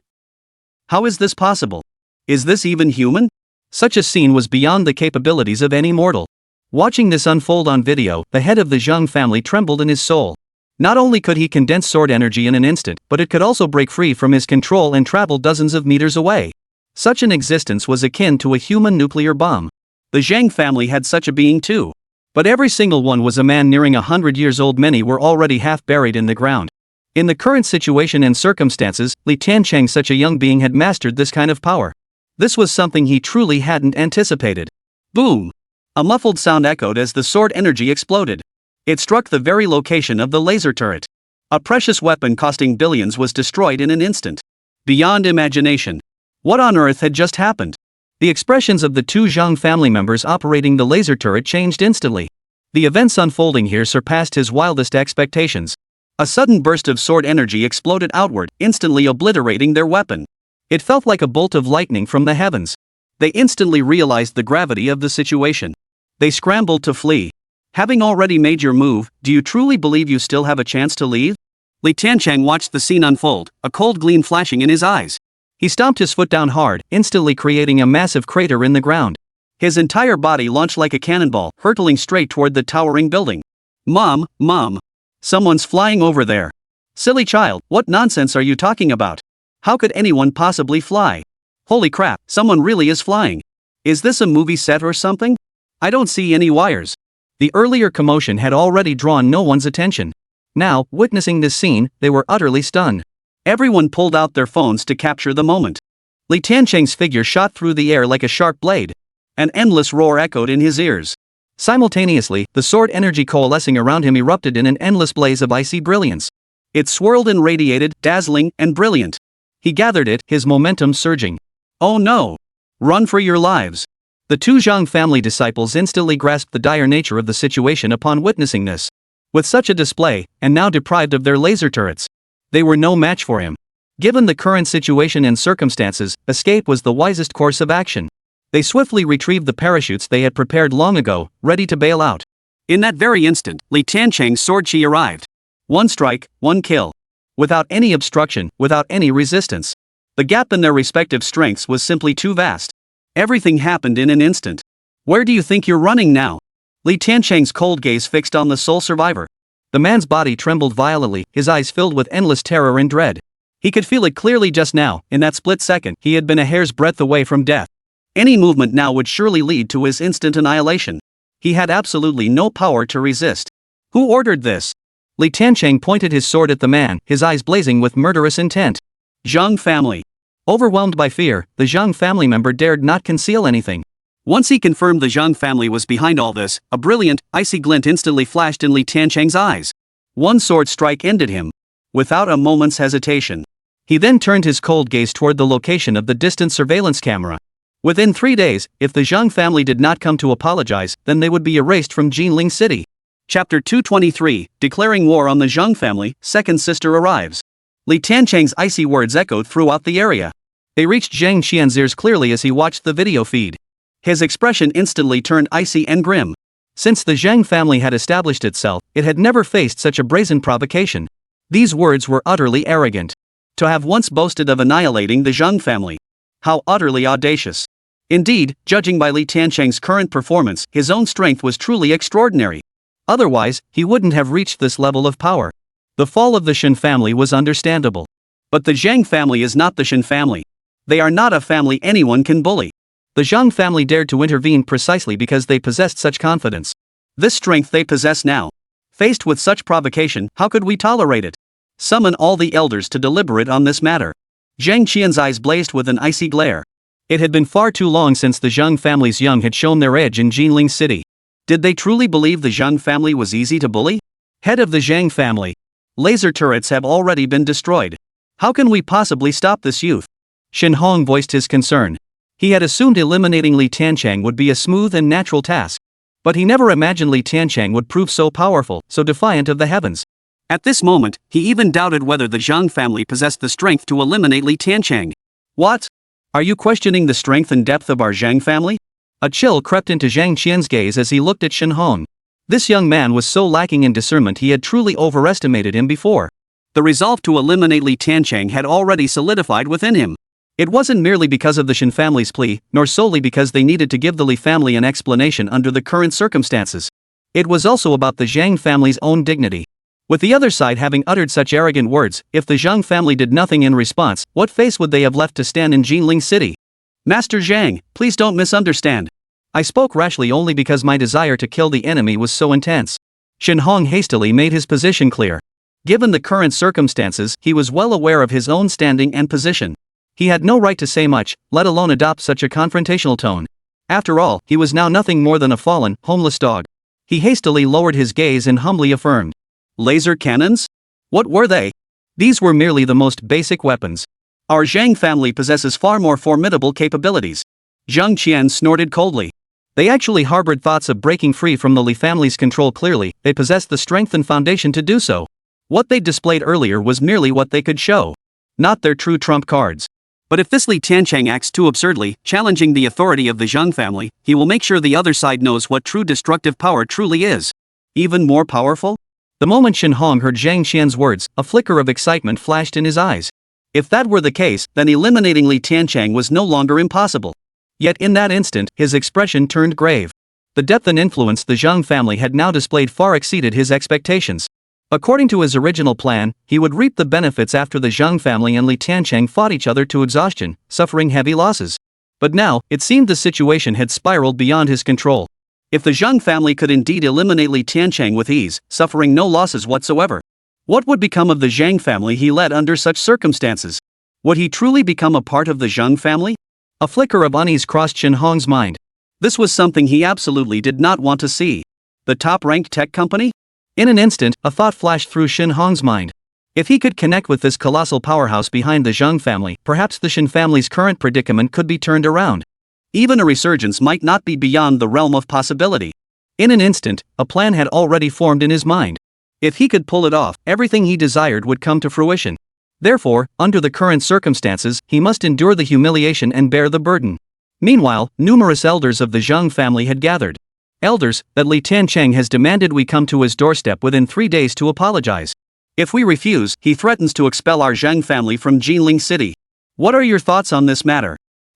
How is this possible? Is this even human? Such a scene was beyond the capabilities of any mortal. Watching this unfold on video, the head of the Zhang family trembled in his soul. Not only could he condense sword energy in an instant, but it could also break free from his control and travel dozens of meters away. Such an existence was akin to a human nuclear bomb. The Zhang family had such a being too. But every single one was a man nearing 100 years old. Many were already half buried in the ground. In the current situation and circumstances, Li Tiancheng, such a young being, had mastered this kind of power. This was something he truly hadn't anticipated. Boom! A muffled sound echoed as the sword energy exploded. It struck the very location of the laser turret. A precious weapon costing billions was destroyed in an instant. Beyond imagination. What on earth had just happened? The expressions of the two Zhang family members operating the laser turret changed instantly. The events unfolding here surpassed his wildest expectations. A sudden burst of sword energy exploded outward, instantly obliterating their weapon. It felt like a bolt of lightning from the heavens. They instantly realized the gravity of the situation. They scrambled to flee. Having already made your move, do you truly believe you still have a chance to leave? Li Tiancheng watched the scene unfold, a cold gleam flashing in his eyes. He stomped his foot down hard, instantly creating a massive crater in the ground. His entire body launched like a cannonball, hurtling straight toward the towering building. Mom! Someone's flying over there. Silly child, what nonsense are you talking about? How could anyone possibly fly? Holy crap, someone really is flying. Is this a movie set or something? I don't see any wires. The earlier commotion had already drawn no one's attention. Now, witnessing this scene, they were utterly stunned. Everyone pulled out their phones to capture the moment. Li Tiancheng's figure shot through the air like a sharp blade. An endless roar echoed in his ears. Simultaneously, the sword energy coalescing around him erupted in an endless blaze of icy brilliance. It swirled and radiated, dazzling and brilliant. He gathered it, his momentum surging. Oh no! Run for your lives! The two Zhang family disciples instantly grasped the dire nature of the situation upon witnessing this. With such a display, and now deprived of their laser turrets, they were no match for him. Given the current situation and circumstances, escape was the wisest course of action. They swiftly retrieved the parachutes they had prepared long ago, ready to bail out. In that very instant, Li Tiancheng's sword chi arrived. One strike, one kill. Without any obstruction, without any resistance. The gap in their respective strengths was simply too vast. Everything happened in an instant. Where do you think you're running now? Li Tiancheng's cold gaze fixed on the sole survivor. The man's body trembled violently, his eyes filled with endless terror and dread. He could feel it clearly just now. In that split second, he had been a hair's breadth away from death. Any movement now would surely lead to his instant annihilation. He had absolutely no power to resist. Who ordered this? Li Tiancheng pointed his sword at the man, his eyes blazing with murderous intent. Zhang family. Overwhelmed by fear, the Zhang family member dared not conceal anything. Once he confirmed the Zhang family was behind all this, a brilliant, icy glint instantly flashed in Li Tiancheng's eyes. One sword strike ended him. Without a moment's hesitation. He then turned his cold gaze toward the location of the distant surveillance camera. Within 3 days, if the Zhang family did not come to apologize, then they would be erased from Jinling City. Chapter 223, Declaring War on the Zhang family, Second Sister Arrives. Li Tiancheng's icy words echoed throughout the area. They reached Zhang Qian's ears clearly as he watched the video feed. His expression instantly turned icy and grim. Since the Zhang family had established itself, it had never faced such a brazen provocation. These words were utterly arrogant. To have once boasted of annihilating the Zhang family. How utterly audacious. Indeed, judging by Li Tiancheng's current performance, his own strength was truly extraordinary. Otherwise, he wouldn't have reached this level of power. The fall of the Chen family was understandable. But the Zhang family is not the Chen family. They are not a family anyone can bully. The Zhang family dared to intervene precisely because they possessed such confidence. This strength they possess now. Faced with such provocation, how could we tolerate it? Summon all the elders to deliberate on this matter. Zhang Qian's eyes blazed with an icy glare. It had been far too long since the Zhang family's young had shown their edge in Jinling City. Did they truly believe the Zhang family was easy to bully? Head of the Zhang family. Laser turrets have already been destroyed. How can we possibly stop this youth? Shen Hong voiced his concern. He had assumed eliminating Li Tiancheng would be a smooth and natural task. But he never imagined Li Tiancheng would prove so powerful, so defiant of the heavens. At this moment, he even doubted whether the Zhang family possessed the strength to eliminate Li Tiancheng. What? Are you questioning the strength and depth of our Zhang family? A chill crept into Zhang Qian's gaze as he looked at Shen Hong. This young man was so lacking in discernment he had truly overestimated him before. The resolve to eliminate Li Tiancheng had already solidified within him. It wasn't merely because of the Shen family's plea, nor solely because they needed to give the Li family an explanation under the current circumstances. It was also about the Zhang family's own dignity. With the other side having uttered such arrogant words, if the Zhang family did nothing in response, what face would they have left to stand in Jinling City? Master Zhang, please don't misunderstand. I spoke rashly only because my desire to kill the enemy was so intense. Shen Hong hastily made his position clear. Given the current circumstances, he was well aware of his own standing and position. He had no right to say much, let alone adopt such a confrontational tone. After all, he was now nothing more than a fallen, homeless dog. He hastily lowered his gaze and humbly affirmed. Laser cannons? What were they? These were merely the most basic weapons. Our Zhang family possesses far more formidable capabilities. Zhang Qian snorted coldly. They actually harbored thoughts of breaking free from the Li family's control. Clearly, they possessed the strength and foundation to do so. What they displayed earlier was merely what they could show. Not their true trump cards. But if this Li Tiancheng acts too absurdly, challenging the authority of the Zhang family, he will make sure the other side knows what true destructive power truly is. Even more powerful? The moment Shen Hong heard Zhang Qian's words, a flicker of excitement flashed in his eyes. If that were the case, then eliminating Li Tiancheng was no longer impossible. Yet in that instant, his expression turned grave. The depth and influence the Zhang family had now displayed far exceeded his expectations. According to his original plan, he would reap the benefits after the Zhang family and Li Tiancheng fought each other to exhaustion, suffering heavy losses. But now, it seemed the situation had spiraled beyond his control. If the Zhang family could indeed eliminate Li Tiancheng with ease, suffering no losses whatsoever, what would become of the Zhang family he led under such circumstances? Would he truly become a part of the Zhang family? A flicker of unease crossed Shen Hong's mind. This was something he absolutely did not want to see. The top-ranked tech company? In an instant, a thought flashed through Shen Hong's mind. If he could connect with this colossal powerhouse behind the Zhang family, perhaps the Shen family's current predicament could be turned around. Even a resurgence might not be beyond the realm of possibility. In an instant, a plan had already formed in his mind. If he could pull it off, everything he desired would come to fruition. Therefore, under the current circumstances, he must endure the humiliation and bear the burden. Meanwhile, numerous elders of the Zhang family had gathered. Elders, that Li Tiancheng has demanded we come to his doorstep within 3 days to apologize. If we refuse, he threatens to expel our Zhang family from Jinling City. What are your thoughts on this matter?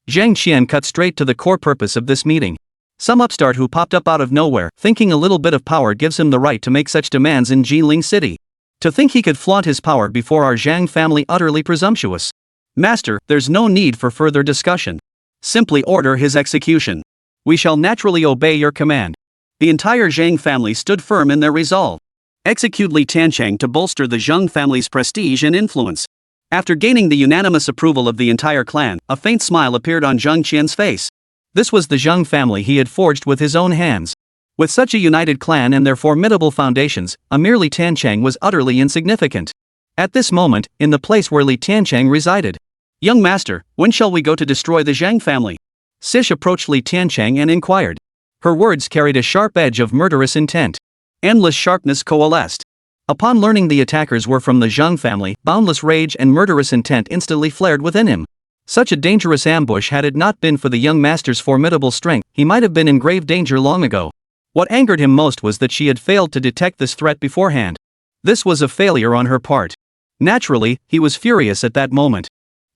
Zhang Qian cut straight to the core purpose of this meeting. Some upstart who popped up out of nowhere, thinking a little bit of power gives him the right to make such demands in Jinling City. To think he could flaunt his power before our Zhang family, utterly presumptuous. Master, there's no need for further discussion. Simply order his execution. We shall naturally obey your command. The entire Zhang family stood firm in their resolve. Execute Li Tiancheng to bolster the Zhang family's prestige and influence. After gaining the unanimous approval of the entire clan, a faint smile appeared on Zhang Qian's face. This was the Zhang family he had forged with his own hands. With such a united clan and their formidable foundations, a mere Li Tiancheng was utterly insignificant. At this moment, in the place where Li Tiancheng resided. Young master, when shall we go to destroy the Zhang family? Sish approached Li Tiancheng and inquired. Her words carried a sharp edge of murderous intent. Endless sharpness coalesced. Upon learning the attackers were from the Zhang family, boundless rage and murderous intent instantly flared within him. Such a dangerous ambush, had it not been for the young master's formidable strength, he might have been in grave danger long ago. What angered him most was that she had failed to detect this threat beforehand. This was a failure on her part. Naturally, he was furious at that moment.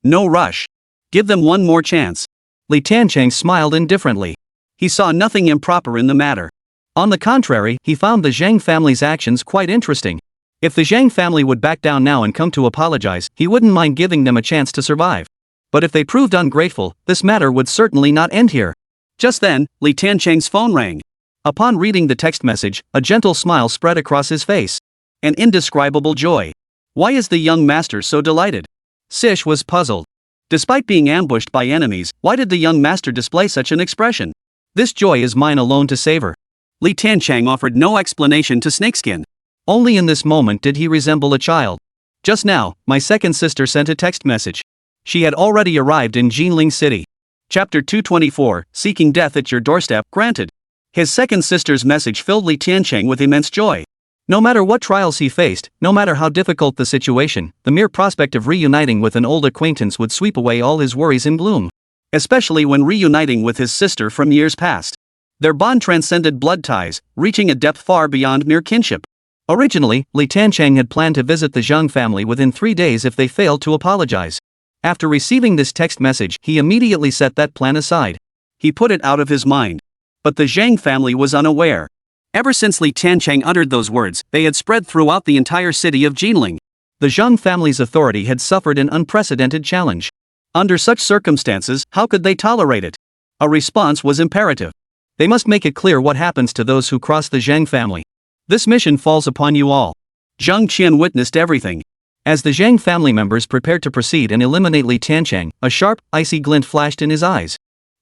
No rush. Give them one more chance. Li Tiancheng smiled indifferently. He saw nothing improper in the matter. On the contrary, he found the Zhang family's actions quite interesting. If the Zhang family would back down now and come to apologize, he wouldn't mind giving them a chance to survive. But if they proved ungrateful, this matter would certainly not end here. Just then, Li Tiancheng's phone rang. Upon reading the text message, a gentle smile spread across his face. An indescribable joy. Why is the young master so delighted? Sish was puzzled. Despite being ambushed by enemies, why did the young master display such an expression? This joy is mine alone to savor. Li Tiancheng offered no explanation to Snakeskin. Only in this moment did he resemble a child. Just now, my second sister sent a text message. She had already arrived in Jinling City. Chapter 224, Seeking Death at Your Doorstep, granted. His second sister's message filled Li Tiancheng with immense joy. No matter what trials he faced, no matter how difficult the situation, the mere prospect of reuniting with an old acquaintance would sweep away all his worries and gloom. Especially when reuniting with his sister from years past. Their bond transcended blood ties, reaching a depth far beyond mere kinship. Originally, Li Tiancheng had planned to visit the Zhang family within 3 days if they failed to apologize. After receiving this text message, he immediately set that plan aside. He put it out of his mind. But the Zhang family was unaware. Ever since Li Tiancheng uttered those words, they had spread throughout the entire city of Jinling. The Zhang family's authority had suffered an unprecedented challenge. Under such circumstances, how could they tolerate it? A response was imperative. They must make it clear what happens to those who cross the Zhang family. This mission falls upon you all. Zhang Qian witnessed everything. As the Zhang family members prepared to proceed and eliminate Li Tiancheng, a sharp, icy glint flashed in his eyes.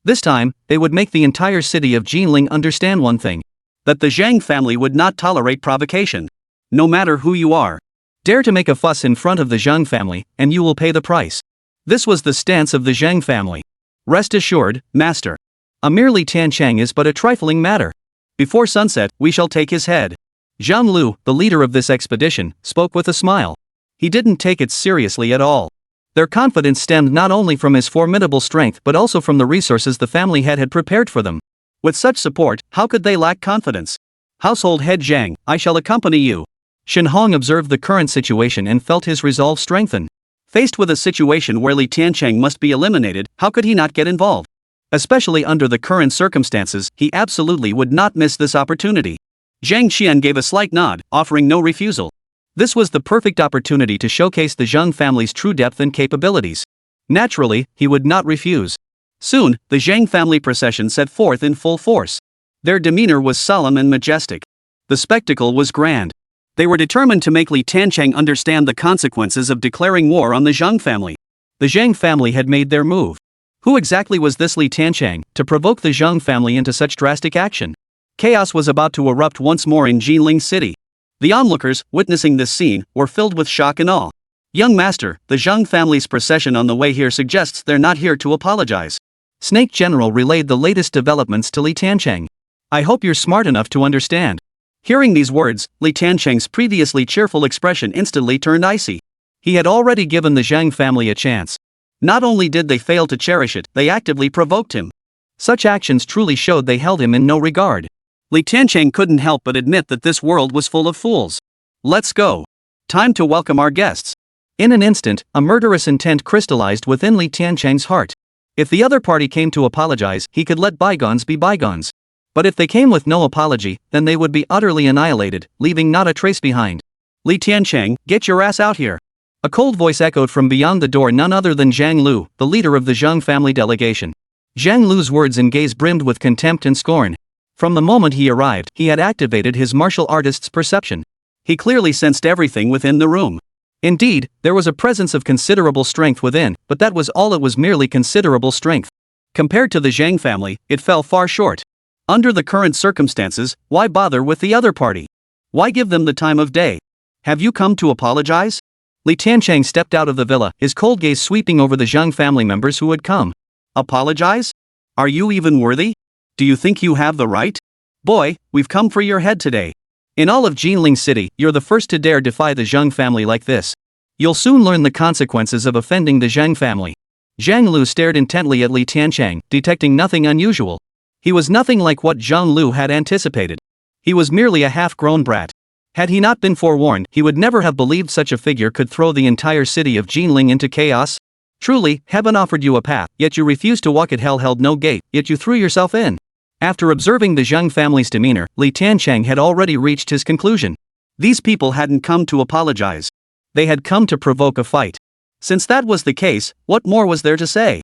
This time, they would make the entire city of Jinling understand one thing. That the Zhang family would not tolerate provocation. No matter who you are. Dare to make a fuss in front of the Zhang family, and you will pay the price. This was the stance of the Zhang family. Rest assured, master. A mere Li Tiancheng is but a trifling matter. Before sunset, we shall take his head. Zhang Lu, the leader of this expedition, spoke with a smile. He didn't take it seriously at all. Their confidence stemmed not only from his formidable strength but also from the resources the family had prepared for them. With such support, how could they lack confidence? Household head Zhang, I shall accompany you. Shen Hong observed the current situation and felt his resolve strengthen. Faced with a situation where Li Tiancheng must be eliminated, how could he not get involved? Especially under the current circumstances, he absolutely would not miss this opportunity. Zhang Qian gave a slight nod, offering no refusal. This was the perfect opportunity to showcase the Zhang family's true depth and capabilities. Naturally, he would not refuse. Soon, the Zhang family procession set forth in full force. Their demeanor was solemn and majestic. The spectacle was grand. They were determined to make Li Tiancheng understand the consequences of declaring war on the Zhang family. The Zhang family had made their move. Who exactly was this Li Tiancheng, to provoke the Zhang family into such drastic action? Chaos was about to erupt once more in Jinling City. The onlookers, witnessing this scene, were filled with shock and awe. Young master, the Zhang family's procession on the way here suggests they're not here to apologize. Snake General relayed the latest developments to Li Tiancheng. I hope you're smart enough to understand. Hearing these words, Li Tiancheng's previously cheerful expression instantly turned icy. He had already given the Zhang family a chance. Not only did they fail to cherish it, they actively provoked him. Such actions truly showed they held him in no regard. Li Tiancheng couldn't help but admit that this world was full of fools. Let's go. Time to welcome our guests. In an instant, a murderous intent crystallized within Li Tiancheng's heart. If the other party came to apologize, he could let bygones be bygones. But if they came with no apology, then they would be utterly annihilated, leaving not a trace behind. Li Tiancheng, get your ass out here. A cold voice echoed from beyond the door, none other than Zhang Lu, the leader of the Zhang family delegation. Zhang Lu's words and gaze brimmed with contempt and scorn. From the moment he arrived, he had activated his martial artist's perception. He clearly sensed everything within the room. Indeed, there was a presence of considerable strength within, but that was all. It was merely considerable strength. Compared to the Zhang family, it fell far short. Under the current circumstances, why bother with the other party? Why give them the time of day? Have you come to apologize? Li Tiancheng stepped out of the villa, his cold gaze sweeping over the Zhang family members who had come. Apologize? Are you even worthy? Do you think you have the right? Boy, we've come for your head today. In all of Jinling City, you're the first to dare defy the Zhang family like this. You'll soon learn the consequences of offending the Zhang family. Zhang Lu stared intently at Li Tiancheng, detecting nothing unusual. He was nothing like what Zhang Lu had anticipated. He was merely a half-grown brat. Had he not been forewarned, he would never have believed such a figure could throw the entire city of Jinling into chaos. Truly, heaven offered you a path, yet you refused to walk it. Hell held no gate, yet you threw yourself in. After observing the Zhang family's demeanor, Li Tiancheng had already reached his conclusion. These people hadn't come to apologize. They had come to provoke a fight. Since that was the case, what more was there to say?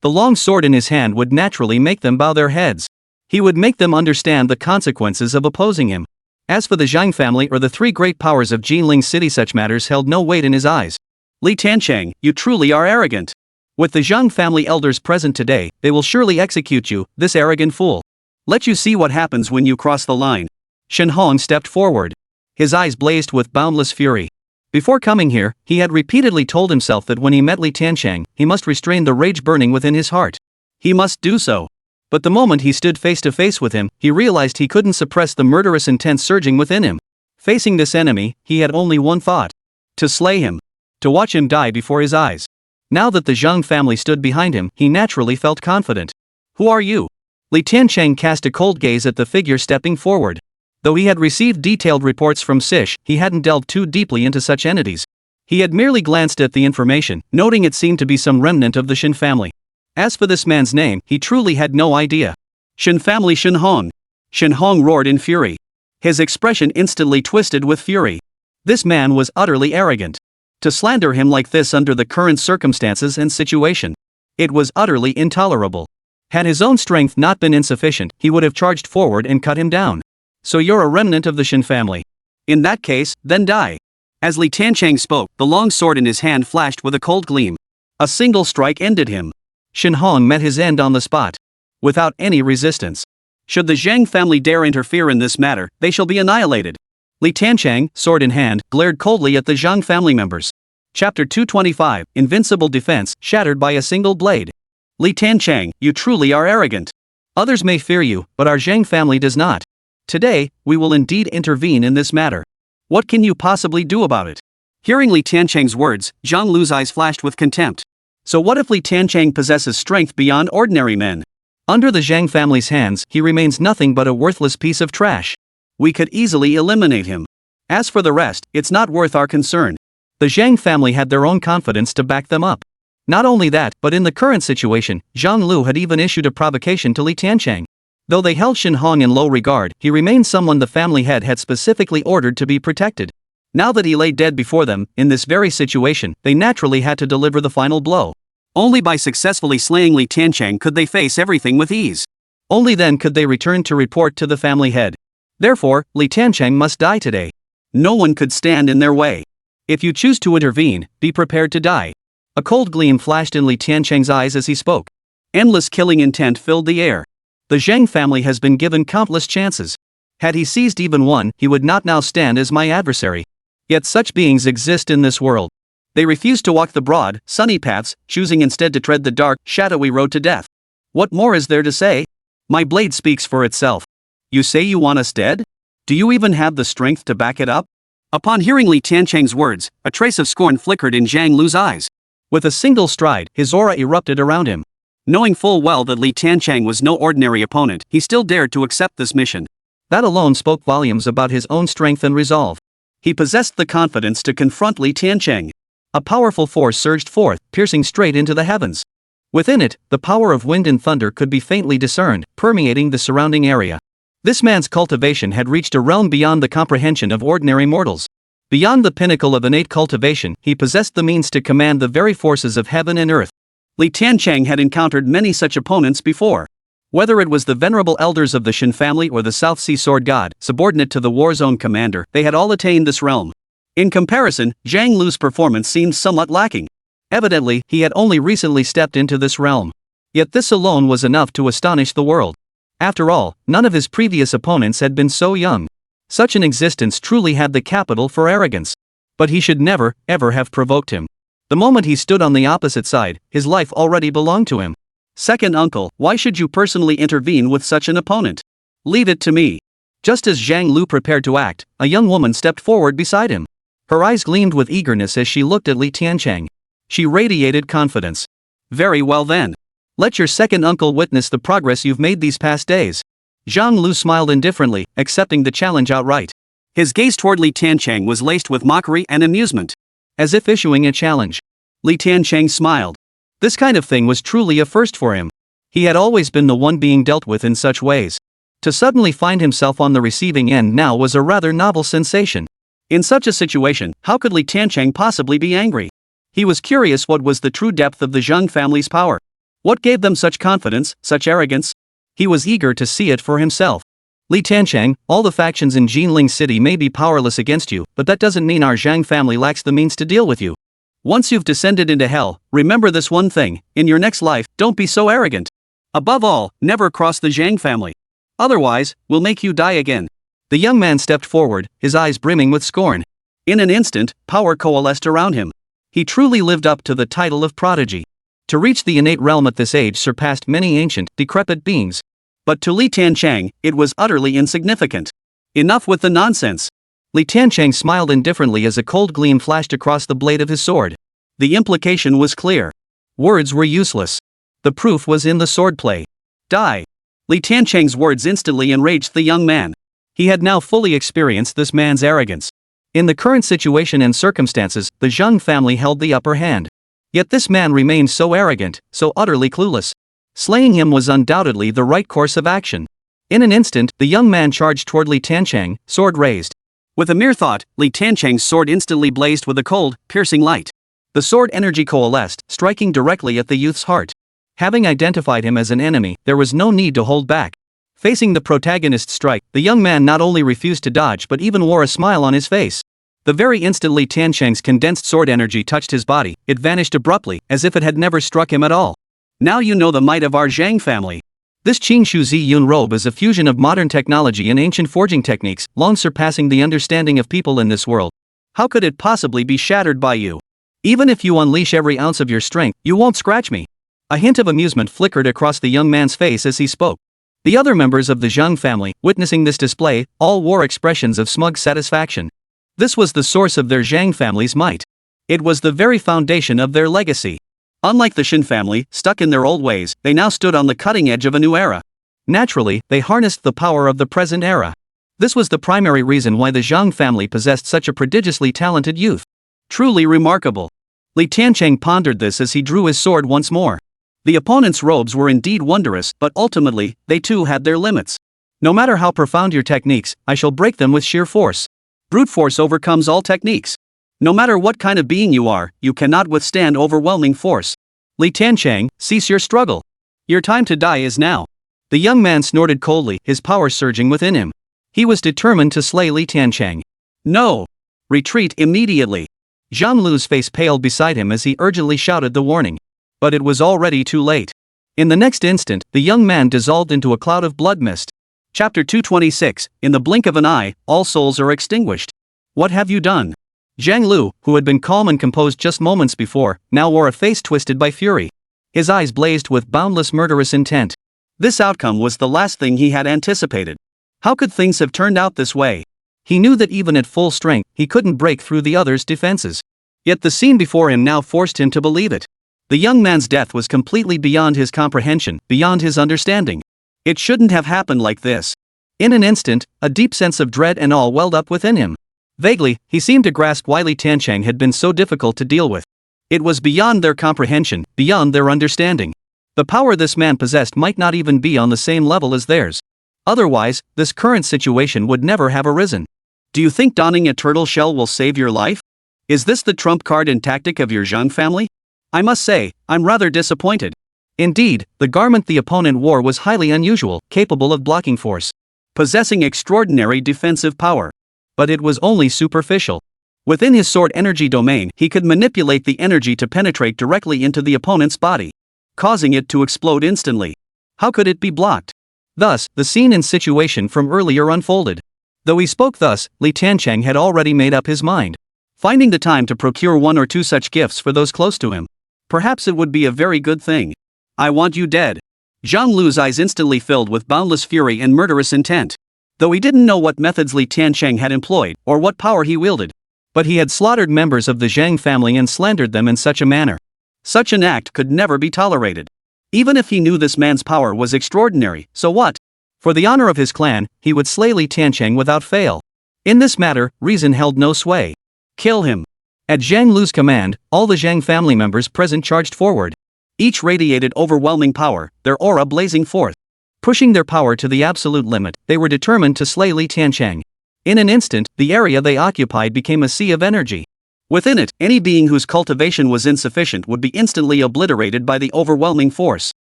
The long sword in his hand would naturally make them bow their heads. He would make them understand the consequences of opposing him. As for the Zhang family or the three great powers of Jinling City, such matters held no weight in his eyes. Li Tiancheng, you truly are arrogant. With the Zhang family elders present today, they will surely execute you, this arrogant fool. Let you see what happens when you cross the line. Shen Hong stepped forward. His eyes blazed with boundless fury. Before coming here, he had repeatedly told himself that when he met Li Tiancheng, he must restrain the rage burning within his heart. He must do so. But the moment he stood face to face with him, he realized he couldn't suppress the murderous intent surging within him. Facing this enemy, he had only one thought: to slay him. To watch him die before his eyes. Now that the Zhang family stood behind him, he naturally felt confident. Who are you? Li Tiancheng cast a cold gaze at the figure stepping forward. Though he had received detailed reports from Sish, he hadn't delved too deeply into such entities. He had merely glanced at the information, noting it seemed to be some remnant of the Shen family. As for this man's name, he truly had no idea. Shen family Shen Hong. Shen Hong roared in fury. His expression instantly twisted with fury. This man was utterly arrogant. To slander him like this under the current circumstances and situation. It was utterly intolerable. Had his own strength not been insufficient, he would have charged forward and cut him down. So you're a remnant of the Shen family. In that case, then die. As Li Tiancheng spoke, the long sword in his hand flashed with a cold gleam. A single strike ended him. Shen Hong met his end on the spot. Without any resistance. Should the Zhang family dare interfere in this matter, they shall be annihilated. Li Tiancheng, sword in hand, glared coldly at the Zhang family members. Chapter 225, Invincible Defense, shattered by a single blade. Li Tiancheng, you truly are arrogant. Others may fear you, but our Zhang family does not. Today, we will indeed intervene in this matter. What can you possibly do about it? Hearing Li Tiancheng's words, Zhang Lu's eyes flashed with contempt. So what if Li Tiancheng possesses strength beyond ordinary men? Under the Zhang family's hands, he remains nothing but a worthless piece of trash. We could easily eliminate him. As for the rest, it's not worth our concern. The Zhang family had their own confidence to back them up. Not only that, but in the current situation, Zhang Lu had even issued a provocation to Li Tiancheng. Though they held Shen Hong in low regard, he remained someone the family head had specifically ordered to be protected. Now that he lay dead before them, in this very situation, they naturally had to deliver the final blow. Only by successfully slaying Li Tiancheng could they face everything with ease. Only then could they return to report to the family head. Therefore, Li Tiancheng must die today. No one could stand in their way. If you choose to intervene, be prepared to die. A cold gleam flashed in Li Tiancheng's eyes as he spoke. Endless killing intent filled the air. The Zhang family has been given countless chances. Had he seized even one, he would not now stand as my adversary. Yet such beings exist in this world. They refuse to walk the broad, sunny paths, choosing instead to tread the dark, shadowy road to death. What more is there to say? My blade speaks for itself. You say you want us dead? Do you even have the strength to back it up? Upon hearing Li Tiancheng's words, a trace of scorn flickered in Zhang Lu's eyes. With a single stride, his aura erupted around him. Knowing full well that Li Tiancheng was no ordinary opponent, he still dared to accept this mission. That alone spoke volumes about his own strength and resolve. He possessed the confidence to confront Li Tiancheng. A powerful force surged forth, piercing straight into the heavens. Within it, the power of wind and thunder could be faintly discerned, permeating the surrounding area. This man's cultivation had reached a realm beyond the comprehension of ordinary mortals. Beyond the pinnacle of innate cultivation, he possessed the means to command the very forces of heaven and earth. Li Tiancheng had encountered many such opponents before. Whether it was the venerable elders of the Chen family or the South Sea Sword God, subordinate to the war zone commander, they had all attained this realm. In comparison, Zhang Lu's performance seemed somewhat lacking. Evidently, he had only recently stepped into this realm. Yet this alone was enough to astonish the world. After all, none of his previous opponents had been so young. Such an existence truly had the capital for arrogance. But he should never, ever have provoked him. The moment he stood on the opposite side, his life already belonged to him. Second uncle, why should you personally intervene with such an opponent? Leave it to me. Just as Zhang Lu prepared to act, a young woman stepped forward beside him. Her eyes gleamed with eagerness as she looked at Li Tiancheng. She radiated confidence. Very well then. Let your second uncle witness the progress you've made these past days. Zhang Lu smiled indifferently, accepting the challenge outright. His gaze toward Li Tiancheng was laced with mockery and amusement. As if issuing a challenge. Li Tiancheng smiled. This kind of thing was truly a first for him. He had always been the one being dealt with in such ways. To suddenly find himself on the receiving end now was a rather novel sensation. In such a situation, how could Li Tiancheng possibly be angry? He was curious what was the true depth of the Zhang family's power. What gave them such confidence, such arrogance? He was eager to see it for himself. Li Tiancheng, all the factions in Jinling City may be powerless against you, but that doesn't mean our Zhang family lacks the means to deal with you. Once you've descended into hell, remember this one thing: in your next life, don't be so arrogant. Above all, never cross the Zhang family. Otherwise, we'll make you die again. The young man stepped forward, his eyes brimming with scorn. In an instant, power coalesced around him. He truly lived up to the title of prodigy. To reach the innate realm at this age surpassed many ancient, decrepit beings. But to Li Tiancheng, it was utterly insignificant. Enough with the nonsense. Li Tiancheng smiled indifferently as a cold gleam flashed across the blade of his sword. The implication was clear. Words were useless. The proof was in the swordplay. Die. Li Tiancheng's words instantly enraged the young man. He had now fully experienced this man's arrogance. In the current situation and circumstances, the Zhang family held the upper hand. Yet this man remained so arrogant, so utterly clueless. Slaying him was undoubtedly the right course of action. In an instant, the young man charged toward Li Tiancheng, sword raised. With a mere thought, Li Tiancheng's sword instantly blazed with a cold, piercing light. The sword energy coalesced, striking directly at the youth's heart. Having identified him as an enemy, there was no need to hold back. Facing the protagonist's strike, the young man not only refused to dodge but even wore a smile on his face. The very instant Li Tiancheng's condensed sword energy touched his body, it vanished abruptly, as if it had never struck him at all. Now you know the might of our Zhang family. This Qing Shu Zi Yun robe is a fusion of modern technology and ancient forging techniques, long surpassing the understanding of people in this world. How could it possibly be shattered by you? Even if you unleash every ounce of your strength, you won't scratch me. A hint of amusement flickered across the young man's face as he spoke. The other members of the Zhang family, witnessing this display, all wore expressions of smug satisfaction. This was the source of their Zhang family's might. It was the very foundation of their legacy. Unlike the Chen family, stuck in their old ways, they now stood on the cutting edge of a new era. Naturally, they harnessed the power of the present era. This was the primary reason why the Zhang family possessed such a prodigiously talented youth. Truly remarkable. Li Tiancheng pondered this as he drew his sword once more. The opponent's robes were indeed wondrous, but ultimately, they too had their limits. No matter how profound your techniques, I shall break them with sheer force. Brute force overcomes all techniques. No matter what kind of being you are, you cannot withstand overwhelming force. Li Tiancheng, cease your struggle. Your time to die is now. The young man snorted coldly, his power surging within him. He was determined to slay Li Tiancheng. No! Retreat immediately! Zhang Lu's face paled beside him as he urgently shouted the warning. But it was already too late. In the next instant, the young man dissolved into a cloud of blood mist. Chapter 226, In the blink of an eye, all souls are extinguished. What have you done? Zhang Lu, who had been calm and composed just moments before, now wore a face twisted by fury. His eyes blazed with boundless murderous intent. This outcome was the last thing he had anticipated. How could things have turned out this way? He knew that even at full strength, he couldn't break through the other's defenses. Yet the scene before him now forced him to believe it. The young man's death was completely beyond his comprehension, beyond his understanding. It shouldn't have happened like this. In an instant, a deep sense of dread and awe welled up within him. Vaguely, he seemed to grasp why Li Tiancheng had been so difficult to deal with. It was beyond their comprehension, beyond their understanding. The power this man possessed might not even be on the same level as theirs. Otherwise, this current situation would never have arisen. Do you think donning a turtle shell will save your life? Is this the trump card and tactic of your Zhang family? I must say, I'm rather disappointed. Indeed, the garment the opponent wore was highly unusual, capable of blocking force, possessing extraordinary defensive power. But it was only superficial. Within his sword energy domain, he could manipulate the energy to penetrate directly into the opponent's body, causing it to explode instantly. How could it be blocked? Thus, the scene and situation from earlier unfolded. Though he spoke thus, Tiancheng had already made up his mind. Finding the time to procure one or two such gifts for those close to him, perhaps it would be a very good thing. I want you dead. Zhang Lu's eyes instantly filled with boundless fury and murderous intent. Though he didn't know what methods Tiancheng had employed, or what power he wielded, but he had slaughtered members of the Zhang family and slandered them in such a manner. Such an act could never be tolerated. Even if he knew this man's power was extraordinary, so what? For the honor of his clan, he would slay Tiancheng without fail. In this matter, reason held no sway. Kill him. At Zhang Lu's command, all the Zhang family members present charged forward. Each radiated overwhelming power, their aura blazing forth. Pushing their power to the absolute limit, they were determined to slay Tiancheng. In an instant, the area they occupied became a sea of energy. Within it, any being whose cultivation was insufficient would be instantly obliterated by the overwhelming force.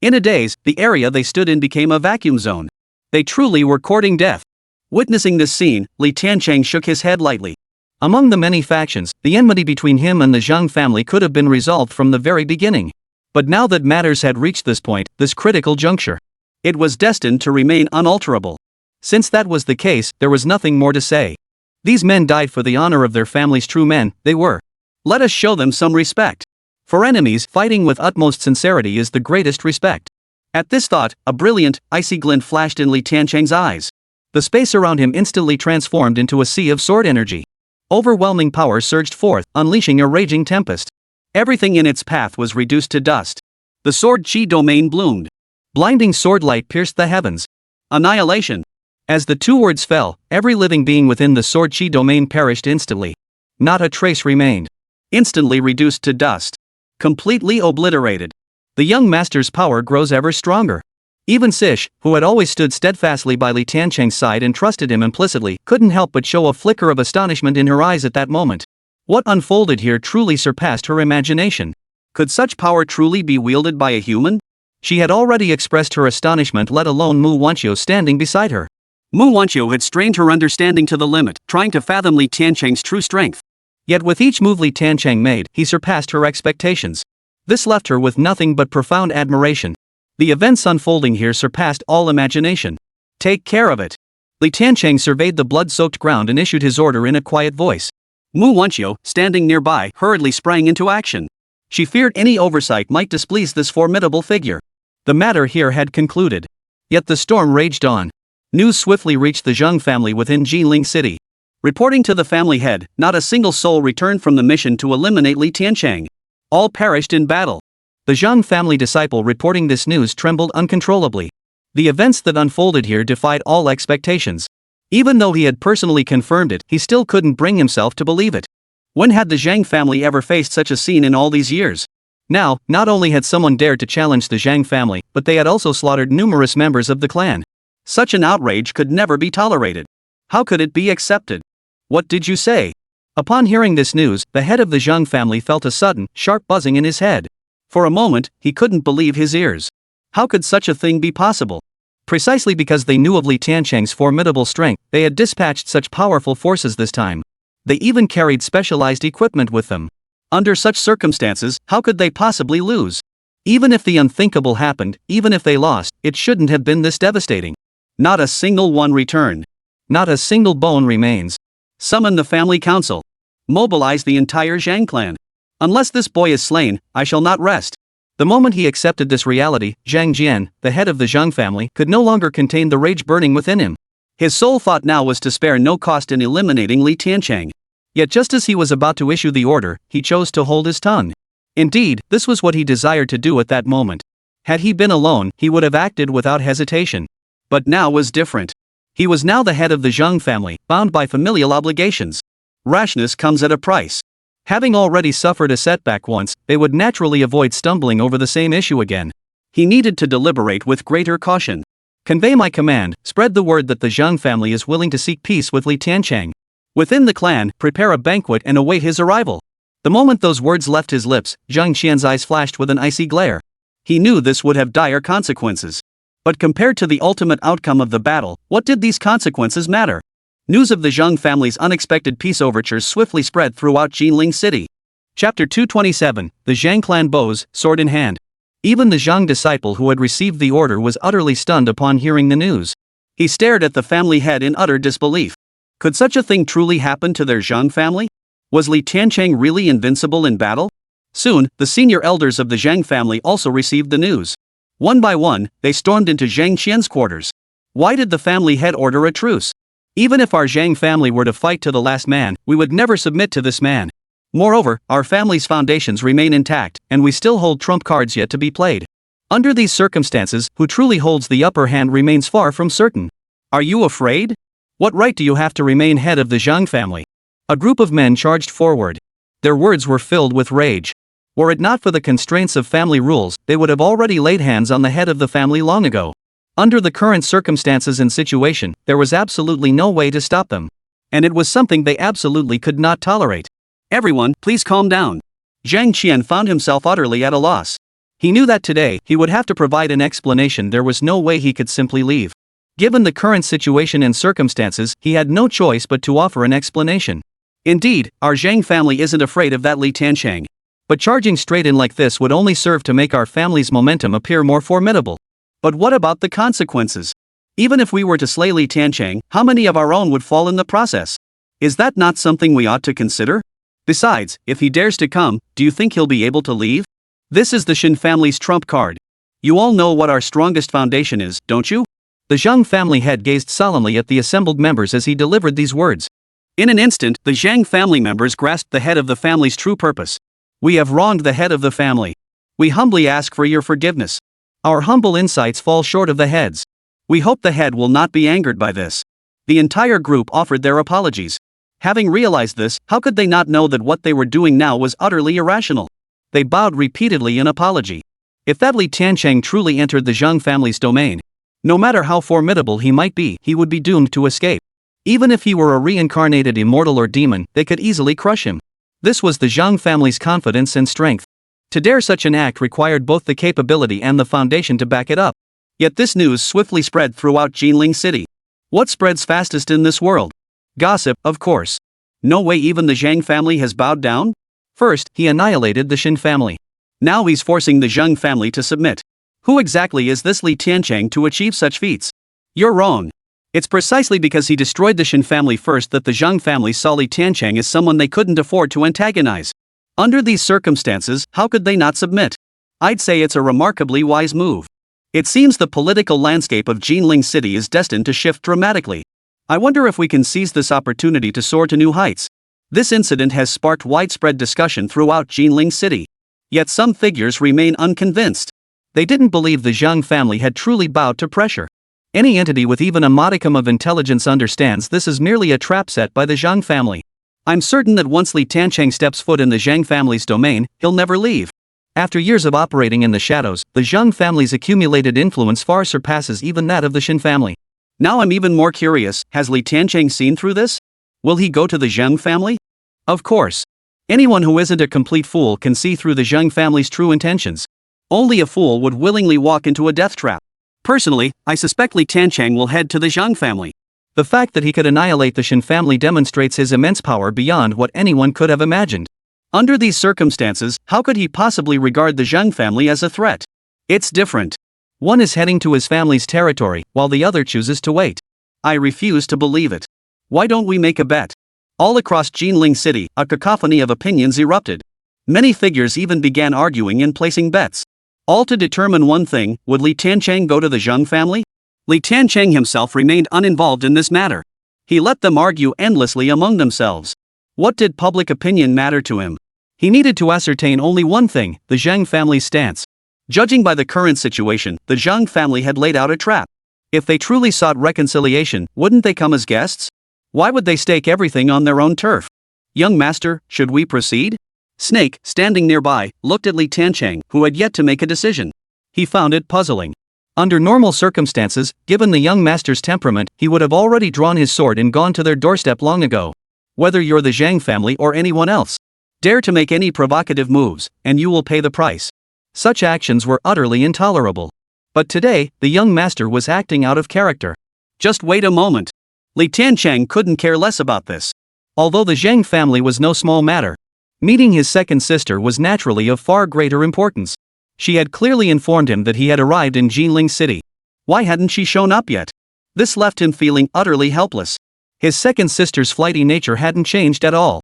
In a daze, the area they stood in became a vacuum zone. They truly were courting death. Witnessing this scene, Tiancheng shook his head lightly. Among the many factions, the enmity between him and the Zhang family could have been resolved from the very beginning. But now that matters had reached this point, this critical juncture, it was destined to remain unalterable. Since that was the case, there was nothing more to say. These men died for the honor of their family's true men, they were. Let us show them some respect. For enemies, fighting with utmost sincerity is the greatest respect. At this thought, a brilliant, icy glint flashed in Tiancheng's eyes. The space around him instantly transformed into a sea of sword energy. Overwhelming power surged forth, unleashing a raging tempest. Everything in its path was reduced to dust. The sword chi domain bloomed. Blinding sword light pierced the heavens. Annihilation. As the two words fell, every living being within the sword chi domain perished instantly. Not a trace remained. Instantly reduced to dust. Completely obliterated. The young master's power grows ever stronger. Even Sish, who had always stood steadfastly by Tiancheng's side and trusted him implicitly, couldn't help but show a flicker of astonishment in her eyes at that moment. What unfolded here truly surpassed her imagination. Could such power truly be wielded by a human? She had already expressed her astonishment, let alone Mu Wanqiu standing beside her. Mu Wanqiu had strained her understanding to the limit, trying to fathom Tiancheng's true strength. Yet with each move Tiancheng made, he surpassed her expectations. This left her with nothing but profound admiration. The events unfolding here surpassed all imagination. Take care of it. Tiancheng surveyed the blood-soaked ground and issued his order in a quiet voice. Mu Wanqiu, standing nearby, hurriedly sprang into action. She feared any oversight might displease this formidable figure. The matter here had concluded. Yet the storm raged on. News swiftly reached the Zhang family within Jiling City. Reporting to the family head, not a single soul returned from the mission to eliminate Tiancheng. All perished in battle. The Zhang family disciple reporting this news trembled uncontrollably. The events that unfolded here defied all expectations. Even though he had personally confirmed it, he still couldn't bring himself to believe it. When had the Zhang family ever faced such a scene in all these years? Now, not only had someone dared to challenge the Zhang family, but they had also slaughtered numerous members of the clan. Such an outrage could never be tolerated. How could it be accepted? What did you say? Upon hearing this news, the head of the Zhang family felt a sudden, sharp buzzing in his head. For a moment, he couldn't believe his ears. How could such a thing be possible? Precisely because they knew of Tiancheng's formidable strength, they had dispatched such powerful forces this time. They even carried specialized equipment with them. Under such circumstances, how could they possibly lose? Even if the unthinkable happened, even if they lost, it shouldn't have been this devastating. Not a single one returned. Not a single bone remains. Summon the family council. Mobilize the entire Zhang clan. Unless this boy is slain, I shall not rest. The moment he accepted this reality, Zhang Jian, the head of the Zhang family, could no longer contain the rage burning within him. His sole thought now was to spare no cost in eliminating Tiancheng. Yet just as he was about to issue the order, he chose to hold his tongue. Indeed, this was what he desired to do at that moment. Had he been alone, he would have acted without hesitation. But now was different. He was now the head of the Zhang family, bound by familial obligations. Rashness comes at a price. Having already suffered a setback once, they would naturally avoid stumbling over the same issue again. He needed to deliberate with greater caution. Convey my command, spread the word that the Zhang family is willing to seek peace with Li Tiancheng. Within the clan, prepare a banquet and await his arrival. The moment those words left his lips, Zhang Qian's eyes flashed with an icy glare. He knew this would have dire consequences. But compared to the ultimate outcome of the battle, what did these consequences matter? News of the Zhang family's unexpected peace overtures swiftly spread throughout Tianhua City. Chapter 227, The Zhang clan bows, sword in hand. Even the Zhang disciple who had received the order was utterly stunned upon hearing the news. He stared at the family head in utter disbelief. Could such a thing truly happen to their Zhang family? Was Li Tiancheng really invincible in battle? Soon, the senior elders of the Zhang family also received the news. One by one, they stormed into Zhang Qian's quarters. Why did the family head order a truce? Even if our Zhang family were to fight to the last man, we would never submit to this man. Moreover, our family's foundations remain intact, and we still hold trump cards yet to be played. Under these circumstances, who truly holds the upper hand remains far from certain. Are you afraid? What right do you have to remain head of the Zhang family? A group of men charged forward. Their words were filled with rage. Were it not for the constraints of family rules, they would have already laid hands on the head of the family long ago. Under the current circumstances and situation, there was absolutely no way to stop them. And it was something they absolutely could not tolerate. Everyone, please calm down. Zhang Qian found himself utterly at a loss. He knew that today, he would have to provide an explanation. There was no way he could simply leave. Given the current situation and circumstances, he had no choice but to offer an explanation. Indeed, our Zhang family isn't afraid of that Li Tiancheng. But charging straight in like this would only serve to make our family's momentum appear more formidable. But what about the consequences? Even if we were to slay Li Tiancheng, how many of our own would fall in the process? Is that not something we ought to consider? Besides, if he dares to come, do you think he'll be able to leave? This is the Chen family's trump card. You all know what our strongest foundation is, don't you? The Zhang family head gazed solemnly at the assembled members as he delivered these words. In an instant, the Zhang family members grasped the head of the family's true purpose. We have wronged the head of the family. We humbly ask for your forgiveness. Our humble insights fall short of the head's. We hope the head will not be angered by this. The entire group offered their apologies. Having realized this, how could they not know that what they were doing now was utterly irrational? They bowed repeatedly in apology. If that Li Tiancheng truly entered the Zhang family's domain, no matter how formidable he might be, he would be doomed to escape. Even if he were a reincarnated immortal or demon, they could easily crush him. This was the Zhang family's confidence and strength. To dare such an act required both the capability and the foundation to back it up. Yet this news swiftly spread throughout Tianhua City. What spreads fastest in this world? Gossip, of course. No way even the Zhang family has bowed down? First, he annihilated the Chen family. Now he's forcing the Zhang family to submit. Who exactly is this Li Tiancheng to achieve such feats? You're wrong. It's precisely because he destroyed the Chen family first that the Zhang family saw Li Tiancheng as someone they couldn't afford to antagonize. Under these circumstances, how could they not submit? I'd say it's a remarkably wise move. It seems the political landscape of Tianhua City is destined to shift dramatically. I wonder if we can seize this opportunity to soar to new heights. This incident has sparked widespread discussion throughout Tianhua City. Yet some figures remain unconvinced. They didn't believe the Zhang family had truly bowed to pressure. Any entity with even a modicum of intelligence understands this is merely a trap set by the Zhang family. I'm certain that once Li Tiancheng steps foot in the Zhang family's domain, he'll never leave. After years of operating in the shadows, the Zhang family's accumulated influence far surpasses even that of the Chen family. Now I'm even more curious, has Li Tiancheng seen through this? Will he go to the Zhang family? Of course. Anyone who isn't a complete fool can see through the Zhang family's true intentions. Only a fool would willingly walk into a death trap. Personally, I suspect Li Tiancheng will head to the Zhang family. The fact that he could annihilate the Chen family demonstrates his immense power beyond what anyone could have imagined. Under these circumstances, how could he possibly regard the Zhang family as a threat? It's different. One is heading to his family's territory, while the other chooses to wait. I refuse to believe it. Why don't we make a bet? All across Tianhua City, a cacophony of opinions erupted. Many figures even began arguing and placing bets. All to determine one thing: would Li Tiancheng go to the Zhang family? Li Tiancheng himself remained uninvolved in this matter. He let them argue endlessly among themselves. What did public opinion matter to him? He needed to ascertain only one thing: the Zhang family's stance. Judging by the current situation, the Zhang family had laid out a trap. If they truly sought reconciliation, wouldn't they come as guests? Why would they stake everything on their own turf? Young master, should we proceed? Snake, standing nearby, looked at Li Tiancheng, who had yet to make a decision. He found it puzzling. Under normal circumstances, given the young master's temperament, he would have already drawn his sword and gone to their doorstep long ago. Whether you're the Zhang family or anyone else, dare to make any provocative moves, and you will pay the price. Such actions were utterly intolerable. But today, the young master was acting out of character. Just wait a moment. Li Tiancheng couldn't care less about this. Although the Zhang family was no small matter, meeting his second sister was naturally of far greater importance. She had clearly informed him that he had arrived in Tianhua City. Why hadn't she shown up yet? This left him feeling utterly helpless. His second sister's flighty nature hadn't changed at all.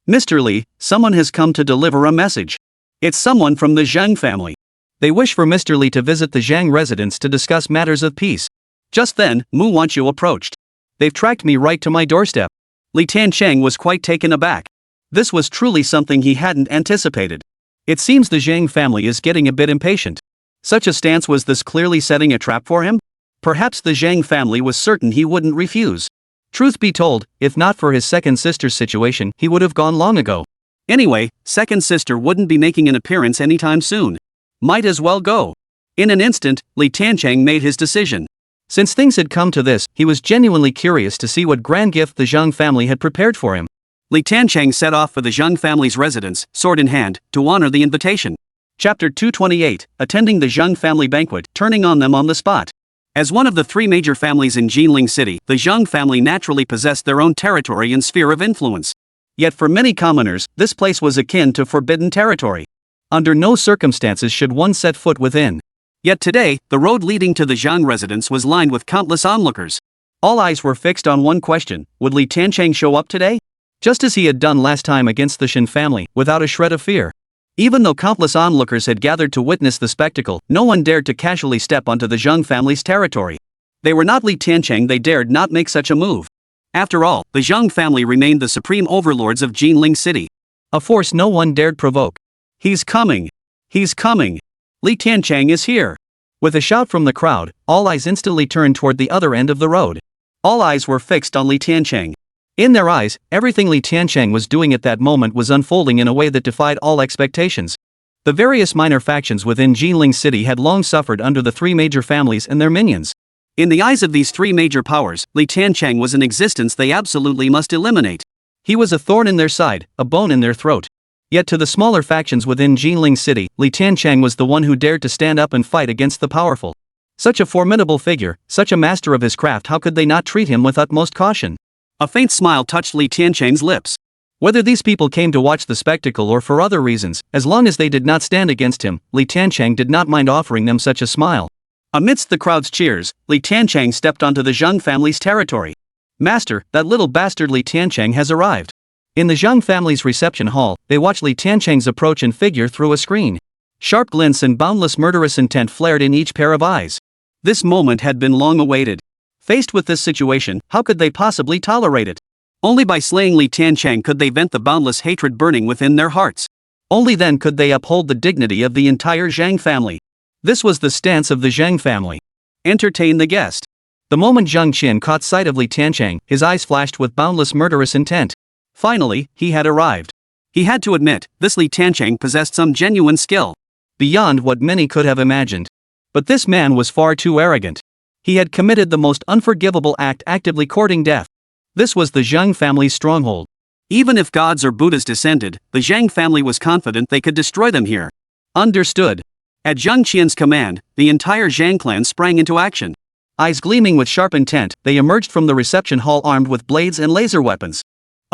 Mr. Li, someone has come to deliver a message. It's someone from the Zhang family. They wish for Mr. Li to visit the Zhang residence to discuss matters of peace. Just then, Mu Wanqiu approached. They've tracked me right to my doorstep. Li Tiancheng was quite taken aback. This was truly something he hadn't anticipated. It seems the Zhang family is getting a bit impatient. Such a stance, was this clearly setting a trap for him? Perhaps the Zhang family was certain he wouldn't refuse. Truth be told, if not for his second sister's situation, he would have gone long ago. Anyway, second sister wouldn't be making an appearance anytime soon. Might as well go. In an instant, Li Tiancheng made his decision. Since things had come to this, he was genuinely curious to see what grand gift the Zhang family had prepared for him. Li Tiancheng set off for the Zhang family's residence, sword in hand, to honor the invitation. Chapter 228, Attending the Zhang family banquet, turning on them on the spot. As one of the three major families in Tianhua City, the Zhang family naturally possessed their own territory and sphere of influence. Yet for many commoners, this place was akin to forbidden territory. Under no circumstances should one set foot within. Yet today, the road leading to the Zhang residence was lined with countless onlookers. All eyes were fixed on one question: would Li Tiancheng show up today? Just as he had done last time against the Chen family, without a shred of fear. Even though countless onlookers had gathered to witness the spectacle, no one dared to casually step onto the Zhang family's territory. They were not Li Tiancheng, they dared not make such a move. After all, the Zhang family remained the supreme overlords of Tianhua City. A force no one dared provoke. He's coming! He's coming! Li Tiancheng is here! With a shout from the crowd, all eyes instantly turned toward the other end of the road. All eyes were fixed on Li Tiancheng. In their eyes, everything Li Tiancheng was doing at that moment was unfolding in a way that defied all expectations. The various minor factions within Tianhua City had long suffered under the three major families and their minions. In the eyes of these three major powers, Li Tiancheng was an existence they absolutely must eliminate. He was a thorn in their side, a bone in their throat. Yet to the smaller factions within Tianhua City, Li Tiancheng was the one who dared to stand up and fight against the powerful. Such a formidable figure, such a master of his craft, how could they not treat him with utmost caution? A faint smile touched Li Tiancheng's lips. Whether these people came to watch the spectacle or for other reasons, as long as they did not stand against him, Li Tiancheng did not mind offering them such a smile. Amidst the crowd's cheers, Li Tiancheng stepped onto the Zhang family's territory. Master, that little bastard Li Tiancheng has arrived. In the Zhang family's reception hall, they watched Li Tiancheng's approach and figure through a screen. Sharp glints and boundless murderous intent flared in each pair of eyes. This moment had been long awaited. Faced with this situation, how could they possibly tolerate it? Only by slaying Li Tiancheng could they vent the boundless hatred burning within their hearts. Only then could they uphold the dignity of the entire Zhang family. This was the stance of the Zhang family. Entertain the guest. The moment Zhang Qian caught sight of Li Tiancheng, his eyes flashed with boundless murderous intent. Finally, he had arrived. He had to admit, this Li Tiancheng possessed some genuine skill. Beyond what many could have imagined. But this man was far too arrogant. He had committed the most unforgivable act, actively courting death. This was the Zhang family's stronghold. Even if gods or Buddhas descended, the Zhang family was confident they could destroy them here. Understood. At Zhang Qian's command, the entire Zhang clan sprang into action. Eyes gleaming with sharp intent, they emerged from the reception hall armed with blades and laser weapons.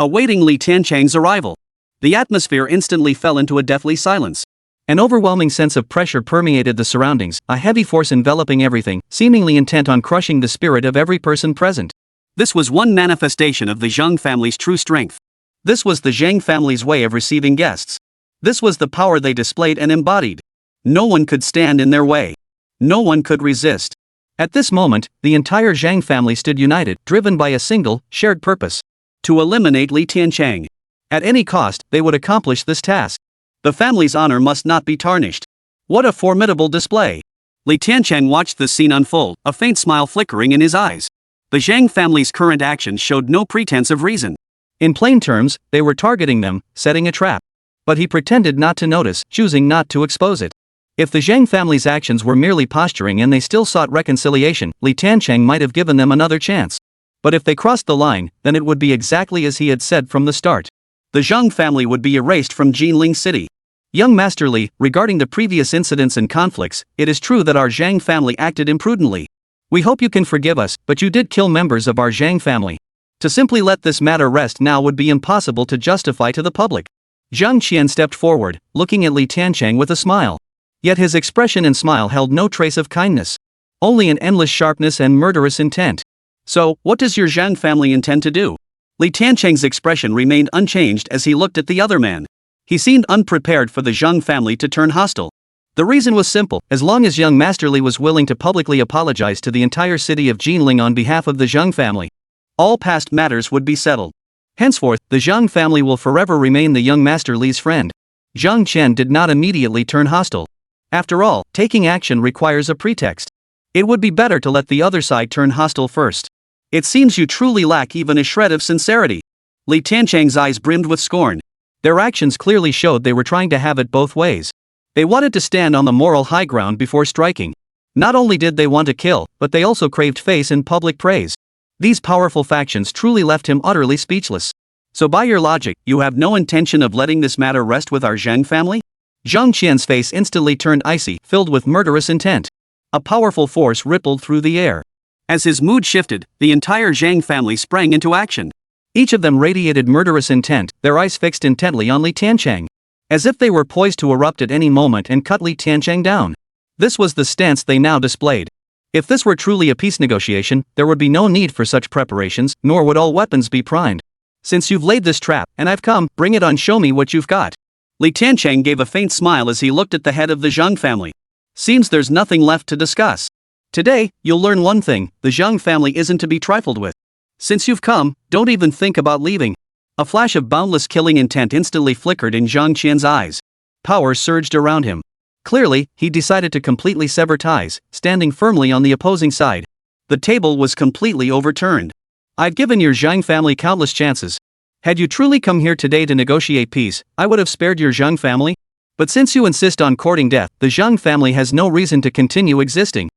Awaiting Li Tiancheng's arrival. The atmosphere instantly fell into a deathly silence. An overwhelming sense of pressure permeated the surroundings, a heavy force enveloping everything, seemingly intent on crushing the spirit of every person present. This was one manifestation of the Zhang family's true strength. This was the Zhang family's way of receiving guests. This was the power they displayed and embodied. No one could stand in their way. No one could resist. At this moment, the entire Zhang family stood united, driven by a single, shared purpose: to eliminate Li Tiancheng. At any cost, they would accomplish this task. The family's honor must not be tarnished. What a formidable display! Li Tiancheng watched the scene unfold, a faint smile flickering in his eyes. The Zhang family's current actions showed no pretense of reason. In plain terms, they were targeting them, setting a trap. But he pretended not to notice, choosing not to expose it. If the Zhang family's actions were merely posturing and they still sought reconciliation, Li Tiancheng might have given them another chance. But if they crossed the line, then it would be exactly as he had said from the start. The Zhang family would be erased from Jinling City. Young Master Li, regarding the previous incidents and conflicts, it is true that our Zhang family acted imprudently. We hope you can forgive us, but you did kill members of our Zhang family. To simply let this matter rest now would be impossible to justify to the public. Zhang Qian stepped forward, looking at Li Tiancheng with a smile. Yet his expression and smile held no trace of kindness. Only an endless sharpness and murderous intent. So, what does your Zhang family intend to do? Li Tiancheng's expression remained unchanged as he looked at the other man. He seemed unprepared for the Zhang family to turn hostile. The reason was simple: as long as young Master Li was willing to publicly apologize to the entire city of Jinling on behalf of the Zhang family, all past matters would be settled. Henceforth, the Zhang family will forever remain the young Master Li's friend. Zhang Chen did not immediately turn hostile. After all, taking action requires a pretext. It would be better to let the other side turn hostile first. It seems you truly lack even a shred of sincerity. Li Tiancheng's eyes brimmed with scorn. Their actions clearly showed they were trying to have it both ways. They wanted to stand on the moral high ground before striking. Not only did they want to kill, but they also craved face and public praise. These powerful factions truly left him utterly speechless. So by your logic, you have no intention of letting this matter rest with our Zhang family? Zhang Qian's face instantly turned icy, filled with murderous intent. A powerful force rippled through the air. As his mood shifted, the entire Zhang family sprang into action. Each of them radiated murderous intent, their eyes fixed intently on Li Tiancheng, as if they were poised to erupt at any moment and cut Li Tiancheng down. This was the stance they now displayed. If this were truly a peace negotiation, there would be no need for such preparations, nor would all weapons be primed. Since you've laid this trap, and I've come, bring it on, show me what you've got. Li Tiancheng gave a faint smile as he looked at the head of the Zhang family. Seems there's nothing left to discuss. Today, you'll learn one thing: the Zhang family isn't to be trifled with. Since you've come, don't even think about leaving. A flash of boundless killing intent instantly flickered in Zhang Qian's eyes. Power surged around him. Clearly, he decided to completely sever ties, standing firmly on the opposing side. The table was completely overturned. I've given your Zhang family countless chances. Had you truly come here today to negotiate peace, I would have spared your Zhang family. But since you insist on courting death, the Zhang family has no reason to continue existing.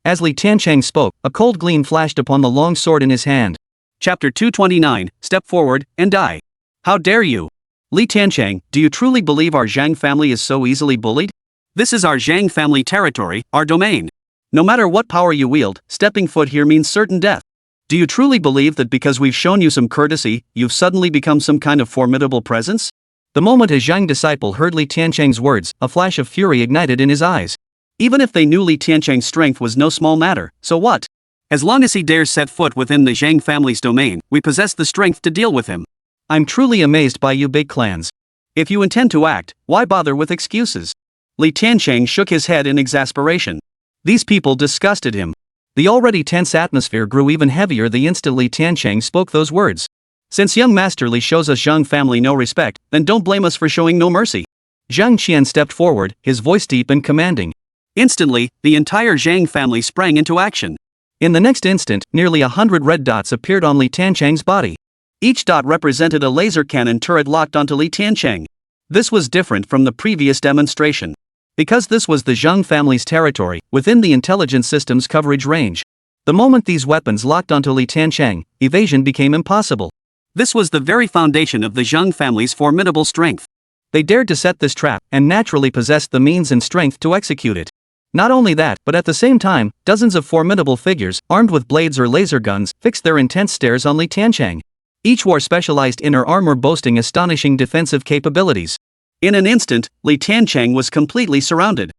As Li Tiancheng spoke, a cold gleam flashed upon the long sword in his hand. Chapter 229, Step Forward, and Die. How dare you? Li Tiancheng, do you truly believe our Zhang family is so easily bullied? This is our Zhang family territory, our domain. No matter what power you wield, stepping foot here means certain death. Do you truly believe that because we've shown you some courtesy, you've suddenly become some kind of formidable presence? The moment a Zhang disciple heard Li Tiancheng's words, a flash of fury ignited in his eyes. Even if they knew Li Tiancheng's strength was no small matter, so what? As long as he dares set foot within the Zhang family's domain, we possess the strength to deal with him. I'm truly amazed by you big clans. If you intend to act, why bother with excuses? Li Tiancheng shook his head in exasperation. These people disgusted him. The already tense atmosphere grew even heavier the instant Li Tiancheng spoke those words. Since young Master Li shows us Zhang family no respect, then don't blame us for showing no mercy. Zhang Qian stepped forward, his voice deep and commanding. Instantly, the entire Zhang family sprang into action. In the next instant, nearly 100 red dots appeared on Li Tiancheng's body. Each dot represented a laser cannon turret locked onto Li Tiancheng. This was different from the previous demonstration. Because this was the Zhang family's territory, within the intelligence system's coverage range. The moment these weapons locked onto Li Tiancheng, evasion became impossible. This was the very foundation of the Zhang family's formidable strength. They dared to set this trap, and naturally possessed the means and strength to execute it. Not only that, but at the same time, dozens of formidable figures, armed with blades or laser guns, fixed their intense stares on Li Tiancheng. Each wore specialized inner armor boasting astonishing defensive capabilities. In an instant, Li Tiancheng was completely surrounded.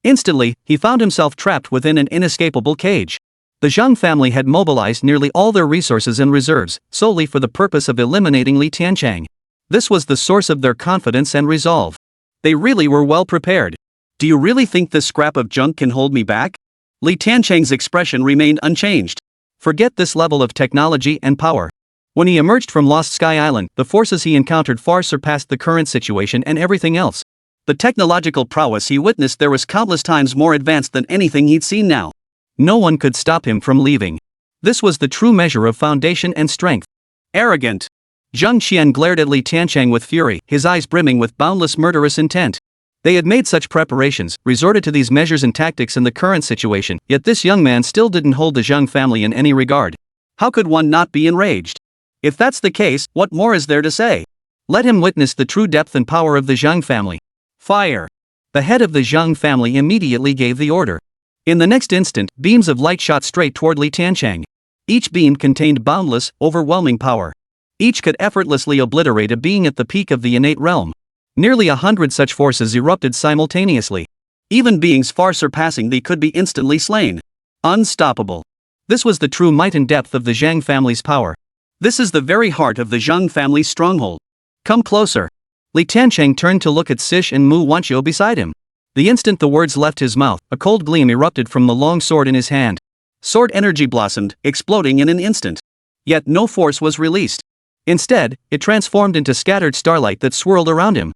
Instantly, he found himself trapped within an inescapable cage. The Zhang family had mobilized nearly all their resources and reserves, solely for the purpose of eliminating Li Tiancheng. This was the source of their confidence and resolve. They really were well prepared. Do you really think this scrap of junk can hold me back? Li Tiancheng's expression remained unchanged. Forget this level of technology and power. When he emerged from Lost Sky Island, the forces he encountered far surpassed the current situation and everything else. The technological prowess he witnessed there was countless times more advanced than anything he'd seen now. No one could stop him from leaving. This was the true measure of foundation and strength. Arrogant. Zhang Qian glared at Li Tiancheng with fury, his eyes brimming with boundless murderous intent. They had made such preparations, resorted to these measures and tactics in the current situation, yet this young man still didn't hold the Zhang family in any regard. How could one not be enraged? If that's the case, what more is there to say? Let him witness the true depth and power of the Zhang family. Fire! The head of the Zhang family immediately gave the order. In the next instant, beams of light shot straight toward Li Tiancheng. Each beam contained boundless, overwhelming power. Each could effortlessly obliterate a being at the peak of the innate realm. Nearly 100 such forces erupted simultaneously. Even beings far surpassing thee could be instantly slain. Unstoppable. This was the true might and depth of the Zhang family's power. This is the very heart of the Zhang family's stronghold. Come closer. Li Tiancheng turned to look at Sish and Mu Wanqiu beside him. The instant the words left his mouth, a cold gleam erupted from the long sword in his hand. Sword energy blossomed, exploding in an instant. Yet no force was released. Instead, it transformed into scattered starlight that swirled around him.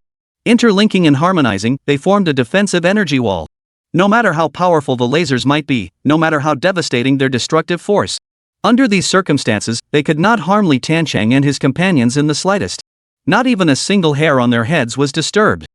Interlinking and harmonizing, they formed a defensive energy wall. No matter how powerful the lasers might be, no matter how devastating their destructive force, under these circumstances, they could not harm Li Tiancheng and his companions in the slightest. Not even a single hair on their heads was disturbed.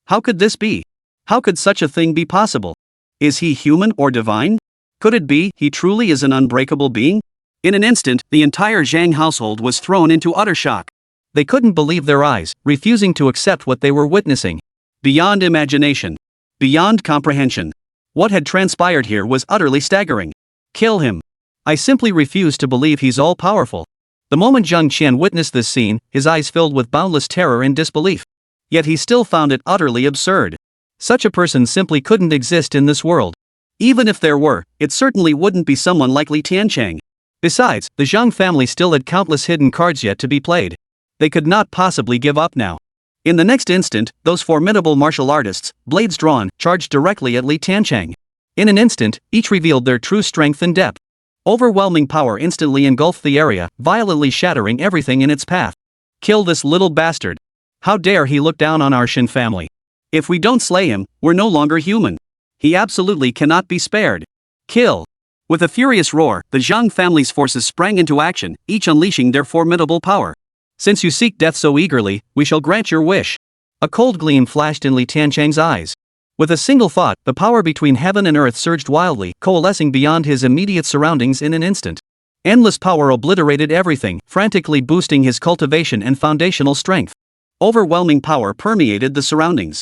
How could this be? How could such a thing be possible? Is he human or divine? Could it be he truly is an unbreakable being? In an instant, the entire Zhang household was thrown into utter shock. They couldn't believe their eyes, refusing to accept what they were witnessing. Beyond imagination. Beyond comprehension. What had transpired here was utterly staggering. Kill him. I simply refuse to believe he's all-powerful. The moment Zhang Qian witnessed this scene, his eyes filled with boundless terror and disbelief. Yet he still found it utterly absurd. Such a person simply couldn't exist in this world. Even if there were, it certainly wouldn't be someone like Li Tiancheng. Besides, the Zhang family still had countless hidden cards yet to be played. They could not possibly give up now. In the next instant, those formidable martial artists, blades drawn, charged directly at Li Tiancheng. In an instant, each revealed their true strength and depth. Overwhelming power instantly engulfed the area, violently shattering everything in its path. Kill this little bastard. How dare he look down on our Chen family? If we don't slay him, we're no longer human. He absolutely cannot be spared. Kill. With a furious roar, the Zhang family's forces sprang into action, each unleashing their formidable power. Since you seek death so eagerly, we shall grant your wish. A cold gleam flashed in Li Tiancheng's eyes. With a single thought, the power between heaven and earth surged wildly, coalescing beyond his immediate surroundings in an instant. Endless power obliterated everything, frantically boosting his cultivation and foundational strength. Overwhelming power permeated the surroundings.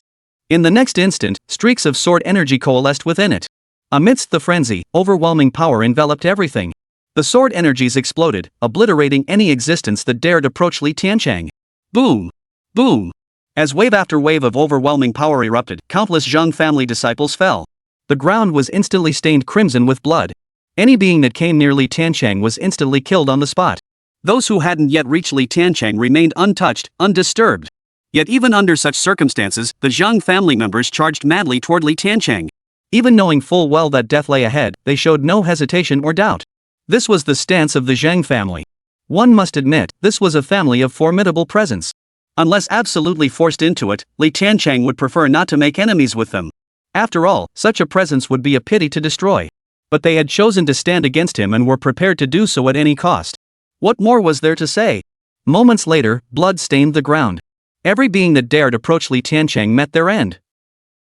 In the next instant, streaks of sword energy coalesced within it. Amidst the frenzy, overwhelming power enveloped everything. The sword energies exploded, obliterating any existence that dared approach Li Tiancheng. Boom! Boom! As wave after wave of overwhelming power erupted, countless Zhang family disciples fell. The ground was instantly stained crimson with blood. Any being that came near Li Tiancheng was instantly killed on the spot. Those who hadn't yet reached Li Tiancheng remained untouched, undisturbed. Yet even under such circumstances, the Zhang family members charged madly toward Li Tiancheng. Even knowing full well that death lay ahead, they showed no hesitation or doubt. This was the stance of the Zhang family. One must admit, this was a family of formidable presence. Unless absolutely forced into it, Li Tiancheng would prefer not to make enemies with them. After all, such a presence would be a pity to destroy. But they had chosen to stand against him and were prepared to do so at any cost. What more was there to say? Moments later, blood stained the ground. Every being that dared approach Li Tiancheng met their end.